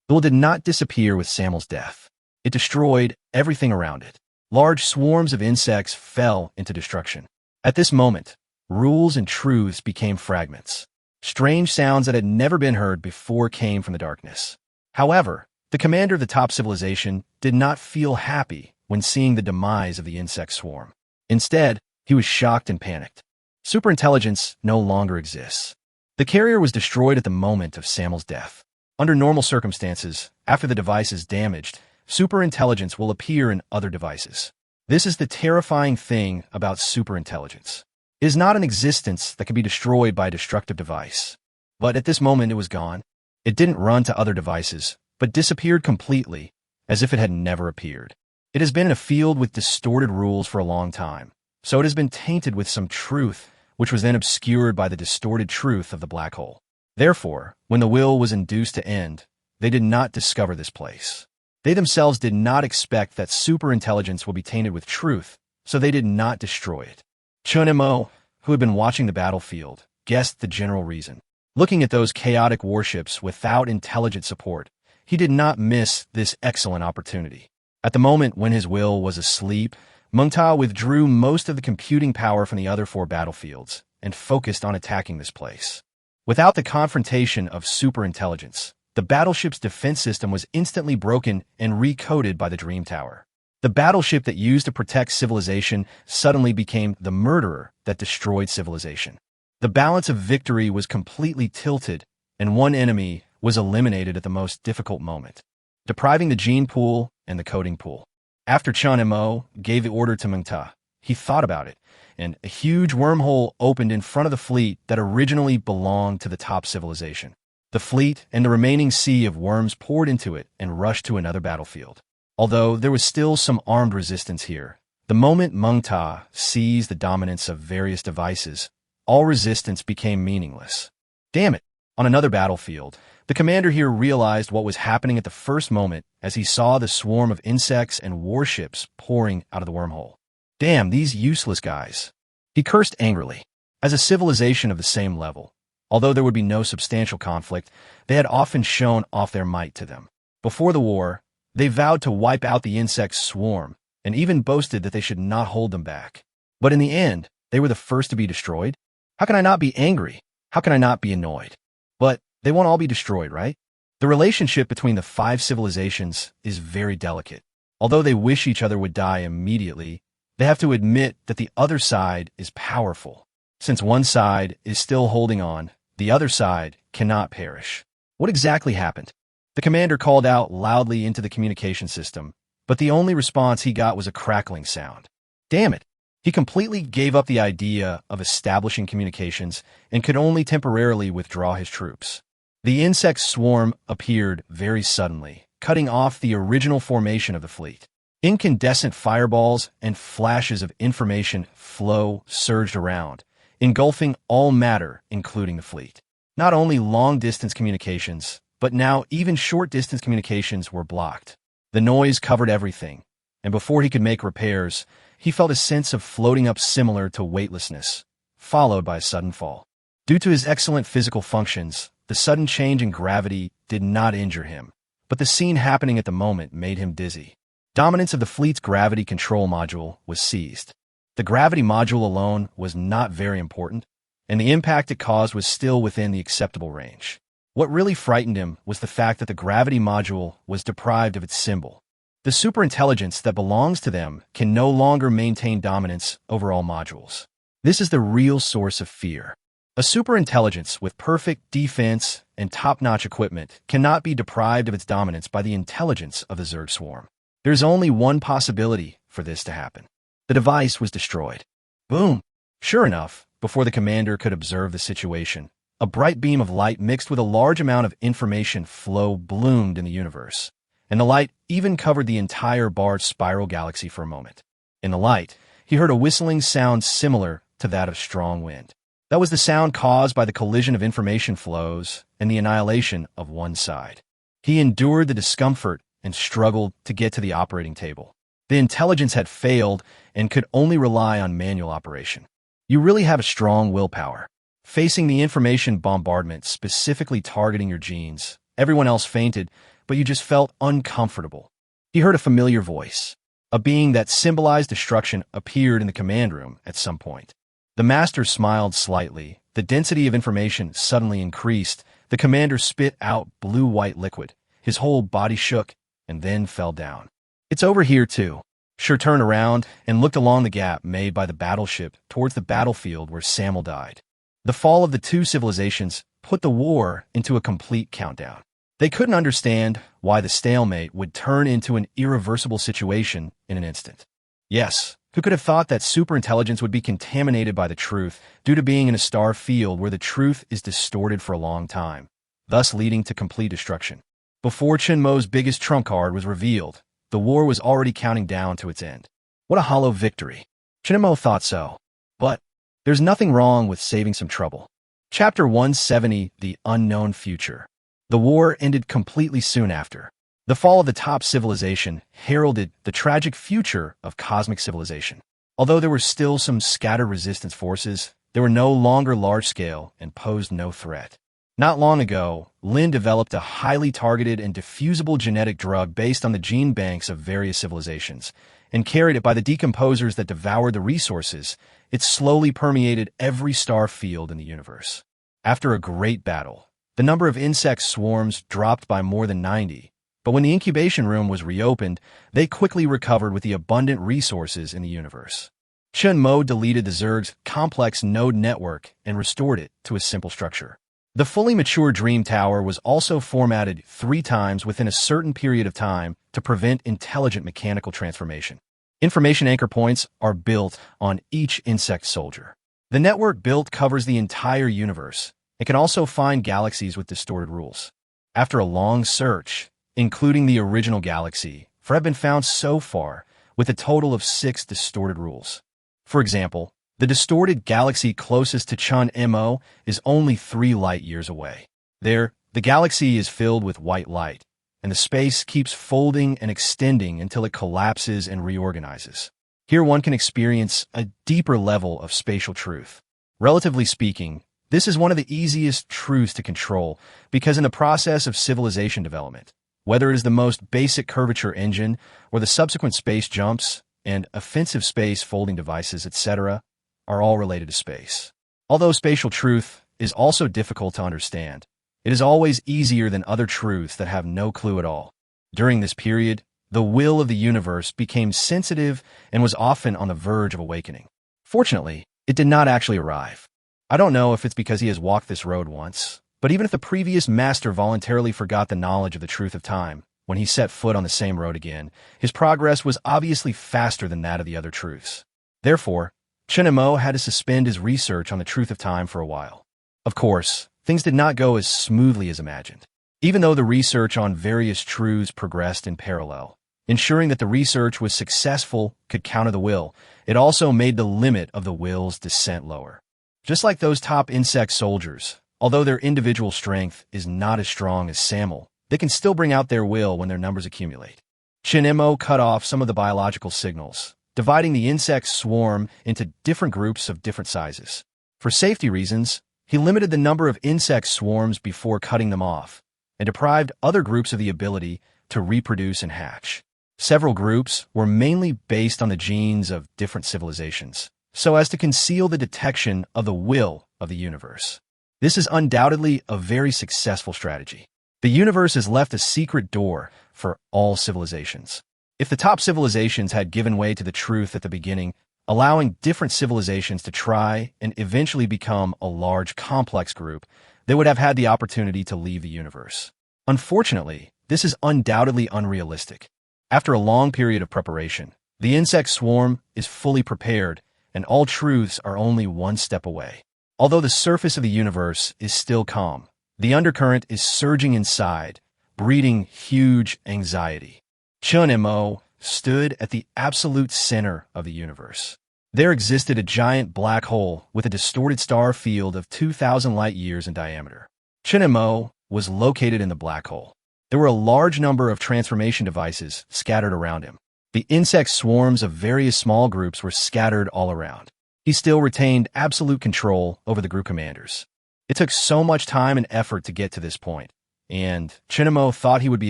The will did not disappear with Samel's death. It destroyed everything around it. Large swarms of insects fell into destruction. At this moment, rules and truths became fragments. Strange sounds that had never been heard before came from the darkness. However, the commander of the top civilization did not feel happy when seeing the demise of the insect swarm. Instead, he was shocked and panicked. Superintelligence no longer exists. The carrier was destroyed at the moment of Samel's death. Under normal circumstances, after the device is damaged, superintelligence will appear in other devices. This is the terrifying thing about superintelligence. It is not an existence that can be destroyed by a destructive device. But at this moment it was gone. It didn't run to other devices, but disappeared completely, as if it had never appeared. It has been in a field with distorted rules for a long time, so it has been tainted with some truth, which was then obscured by the distorted truth of the black hole. Therefore, when the will was induced to end, they did not discover this place. They themselves did not expect that superintelligence will be tainted with truth, so they did not destroy it. Chun Mo, who had been watching the battlefield, guessed the general reason. Looking at those chaotic warships without intelligent support, he did not miss this excellent opportunity. At the moment when his will was asleep, Mengta withdrew most of the computing power from the other 4 battlefields and focused on attacking this place. Without the confrontation of superintelligence, the battleship's defense system was instantly broken and recoded by the Dream Tower. The battleship that used to protect civilization suddenly became the murderer that destroyed civilization. The balance of victory was completely tilted, and one enemy was eliminated at the most difficult moment, depriving the gene pool and the coding pool. After Chun Mo gave the order to Mengta, he thought about it, and a huge wormhole opened in front of the fleet that originally belonged to the top civilization. The fleet and the remaining sea of worms poured into it and rushed to another battlefield. Although there was still some armed resistance here, the moment Mengta seized the dominance of various devices, all resistance became meaningless. Damn it! On another battlefield, the commander here realized what was happening at the first moment as he saw the swarm of insects and warships pouring out of the wormhole. Damn, these useless guys. He cursed angrily. As a civilization of the same level, although there would be no substantial conflict, they had often shown off their might to them. Before the war, they vowed to wipe out the insect swarm, and even boasted that they should not hold them back. But in the end, they were the first to be destroyed. How can I not be angry? How can I not be annoyed? But they won't all be destroyed, right? The relationship between the 5 civilizations is very delicate. Although they wish each other would die immediately, they have to admit that the other side is powerful. Since one side is still holding on, the other side cannot perish. What exactly happened? The commander called out loudly into the communication system, but the only response he got was a crackling sound. Damn it! He completely gave up the idea of establishing communications and could only temporarily withdraw his troops. The insect swarm appeared very suddenly, cutting off the original formation of the fleet. Incandescent fireballs and flashes of information flow surged around, engulfing all matter, including the fleet. Not only long-distance communications, but now even short-distance communications were blocked. The noise covered everything, and before he could make repairs, he felt a sense of floating up similar to weightlessness, followed by a sudden fall. Due to his excellent physical functions, the sudden change in gravity did not injure him, but the scene happening at the moment made him dizzy. Dominance of the fleet's gravity control module was seized. The gravity module alone was not very important, and the impact it caused was still within the acceptable range. What really frightened him was the fact that the gravity module was deprived of its symbol. The superintelligence that belongs to them can no longer maintain dominance over all modules. This is the real source of fear. A superintelligence with perfect defense and top-notch equipment cannot be deprived of its dominance by the intelligence of the Zerg swarm. There's only one possibility for this to happen. The device was destroyed. Boom! Sure enough, before the commander could observe the situation, a bright beam of light mixed with a large amount of information flow bloomed in the universe, and the light even covered the entire barred spiral galaxy for a moment. In the light, he heard a whistling sound similar to that of strong wind. That was the sound caused by the collision of information flows and the annihilation of one side. He endured the discomfort and struggled to get to the operating table. The intelligence had failed and could only rely on manual operation. You really have a strong willpower. Facing the information bombardment specifically targeting your genes, everyone else fainted, but you just felt uncomfortable. He heard a familiar voice. A being that symbolized destruction appeared in the command room at some point. The master smiled slightly. The density of information suddenly increased. The commander spit out blue-white liquid. His whole body shook and then fell down. It's over here, too. Shur turned around and looked along the gap made by the battleship towards the battlefield where Samuel died. The fall of the two civilizations put the war into a complete countdown. They couldn't understand why the stalemate would turn into an irreversible situation in an instant. Yes, who could have thought that superintelligence would be contaminated by the truth due to being in a star field where the truth is distorted for a long time, thus leading to complete destruction? Before Chun Mo's biggest trump card was revealed, the war was already counting down to its end. What a hollow victory. Chun Mo thought so. But there's nothing wrong with saving some trouble. Chapter 170, The Unknown Future. The war ended completely soon after. The fall of the top civilization heralded the tragic future of cosmic civilization. Although there were still some scattered resistance forces, they were no longer large-scale and posed no threat. Not long ago, Lin developed a highly targeted and diffusible genetic drug based on the gene banks of various civilizations, and carried it by the decomposers that devoured the resources. It slowly permeated every star field in the universe. After a great battle, the number of insect swarms dropped by more than 90, but when the incubation room was reopened, they quickly recovered with the abundant resources in the universe. Chun Mo deleted the Zerg's complex node network and restored it to a simple structure. The fully mature Dream Tower was also formatted 3 times within a certain period of time to prevent intelligent mechanical transformation. Information anchor points are built on each insect soldier. The network built covers the entire universe. It can also find galaxies with distorted rules. After a long search, including the original galaxy, have been found so far, with a total of 6 distorted rules. For example, the distorted galaxy closest to Chun Mo is only 3 light years away. There, the galaxy is filled with white light, and the space keeps folding and extending until it collapses and reorganizes. Here one can experience a deeper level of spatial truth. Relatively speaking, this is one of the easiest truths to control because in the process of civilization development, whether it is the most basic curvature engine or the subsequent space jumps and offensive space folding devices, etc., are all related to space. Although spatial truth is also difficult to understand, it is always easier than other truths that have no clue at all. During this period, the will of the universe became sensitive and was often on the verge of awakening. Fortunately, it did not actually arrive. I don't know if it's because he has walked this road once, but even if the previous master voluntarily forgot the knowledge of the truth of time, when he set foot on the same road again, his progress was obviously faster than that of the other truths. Therefore, Chun Mo had to suspend his research on the truth of time for a while. Of course, things did not go as smoothly as imagined. Even though the research on various truths progressed in parallel, Ensuring that the research was successful could counter the will. It also made the limit of the will's descent lower. Just like those top insect soldiers, although their individual strength is not as strong as Samuel, they can still bring out their will when their numbers accumulate. Chun Mo cut off some of the biological signals, dividing the insect swarm into different groups of different sizes. For safety reasons, he limited the number of insect swarms before cutting them off, and deprived other groups of the ability to reproduce and hatch. Several groups were mainly based on the genes of different civilizations, so as to conceal the detection of the will of the universe. This is undoubtedly a very successful strategy. The universe has left a secret door for all civilizations. If the top civilizations had given way to the truth at the beginning, allowing different civilizations to try and eventually become a large, complex group, they would have had the opportunity to leave the universe. Unfortunately, this is undoubtedly unrealistic. After a long period of preparation, the insect swarm is fully prepared, and all truths are only one step away. Although the surface of the universe is still calm, the undercurrent is surging inside, breeding huge anxiety. Chun Mo stood at the absolute center of the universe. There existed a giant black hole with a distorted star field of 2,000 light-years in diameter. Chun Mo was located in the black hole. There were a large number of transformation devices scattered around him. The insect swarms of various small groups were scattered all around. He still retained absolute control over the group commanders. It took so much time and effort to get to this point, and Chun Mo thought he would be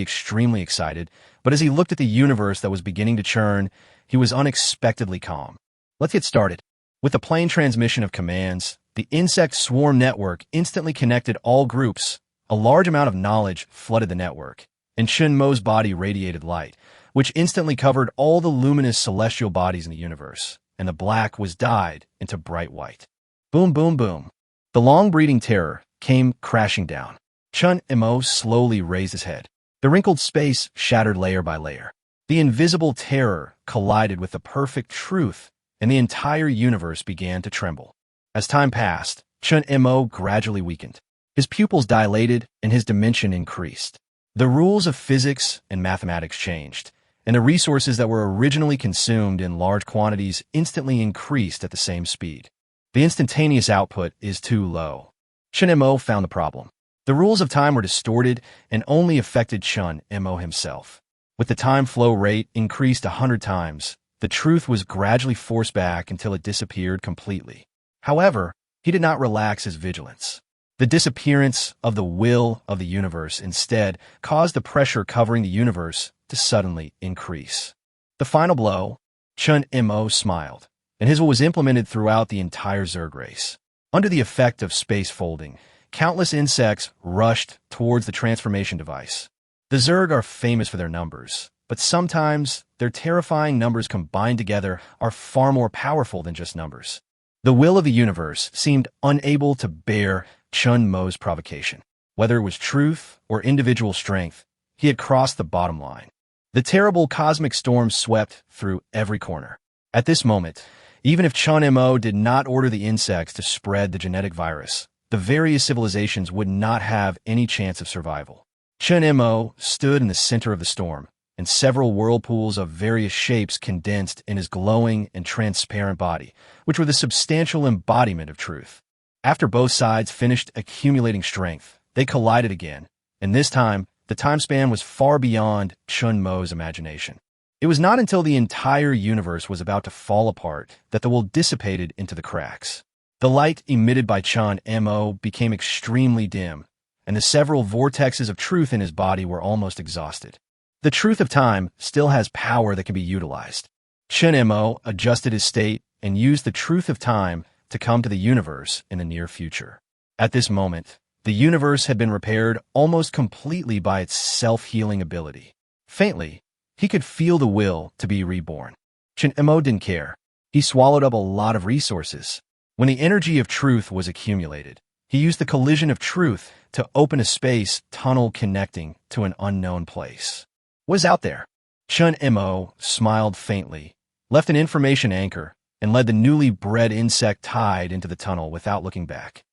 extremely excited, but as he looked at the universe that was beginning to churn, he was unexpectedly calm. Let's get started. With the plain transmission of commands, the insect swarm network instantly connected all groups. A large amount of knowledge flooded the network, and Chun Mo's body radiated light, which instantly covered all the luminous celestial bodies in the universe, and the black was dyed into bright white. Boom, boom, boom. The long-breathing terror came crashing down. Chun Mo slowly raised his head. The wrinkled space shattered layer by layer. The invisible terror collided with the perfect truth, and the entire universe began to tremble. As time passed, Chun Mo gradually weakened. His pupils dilated and his dimension increased. The rules of physics and mathematics changed, and the resources that were originally consumed in large quantities instantly increased at the same speed. The instantaneous output is too low. Chun Mo found the problem. The rules of time were distorted and only affected Chun Mo himself. With the time flow rate increased 100 times, the truth was gradually forced back until it disappeared completely. However, he did not relax his vigilance. The disappearance of the will of the universe instead caused the pressure covering the universe to suddenly increase. The final blow, Chun Mo smiled, and his will was implemented throughout the entire Zerg race. Under the effect of space folding, countless insects rushed towards the transformation device. The Zerg are famous for their numbers, but sometimes their terrifying numbers combined together are far more powerful than just numbers. The will of the universe seemed unable to bear Chun Mo's provocation. Whether it was truth or individual strength, he had crossed the bottom line. The terrible cosmic storm swept through every corner. At this moment, even if Chun Mo did not order the insects to spread the genetic virus, the various civilizations would not have any chance of survival. Chun Mo stood in the center of the storm, and several whirlpools of various shapes condensed in his glowing and transparent body, which were the substantial embodiment of truth. After both sides finished accumulating strength, they collided again, and this time, the time span was far beyond Chun Mo's imagination. It was not until the entire universe was about to fall apart that the will dissipated into the cracks. The light emitted by Chun Mo became extremely dim, and the several vortexes of truth in his body were almost exhausted. The truth of time still has power that can be utilized. Chun Mo adjusted his state and used the truth of time to come to the universe in the near future. At this moment, the universe had been repaired almost completely by its self-healing ability. Faintly, he could feel the will to be reborn. Chun Mo didn't care. He swallowed up a lot of resources. When the energy of truth was accumulated, he used the collision of truth to open a space tunnel connecting to an unknown place. What is out there? Chun Mo smiled faintly, left an information anchor, and led the newly bred insect tide into the tunnel without looking back.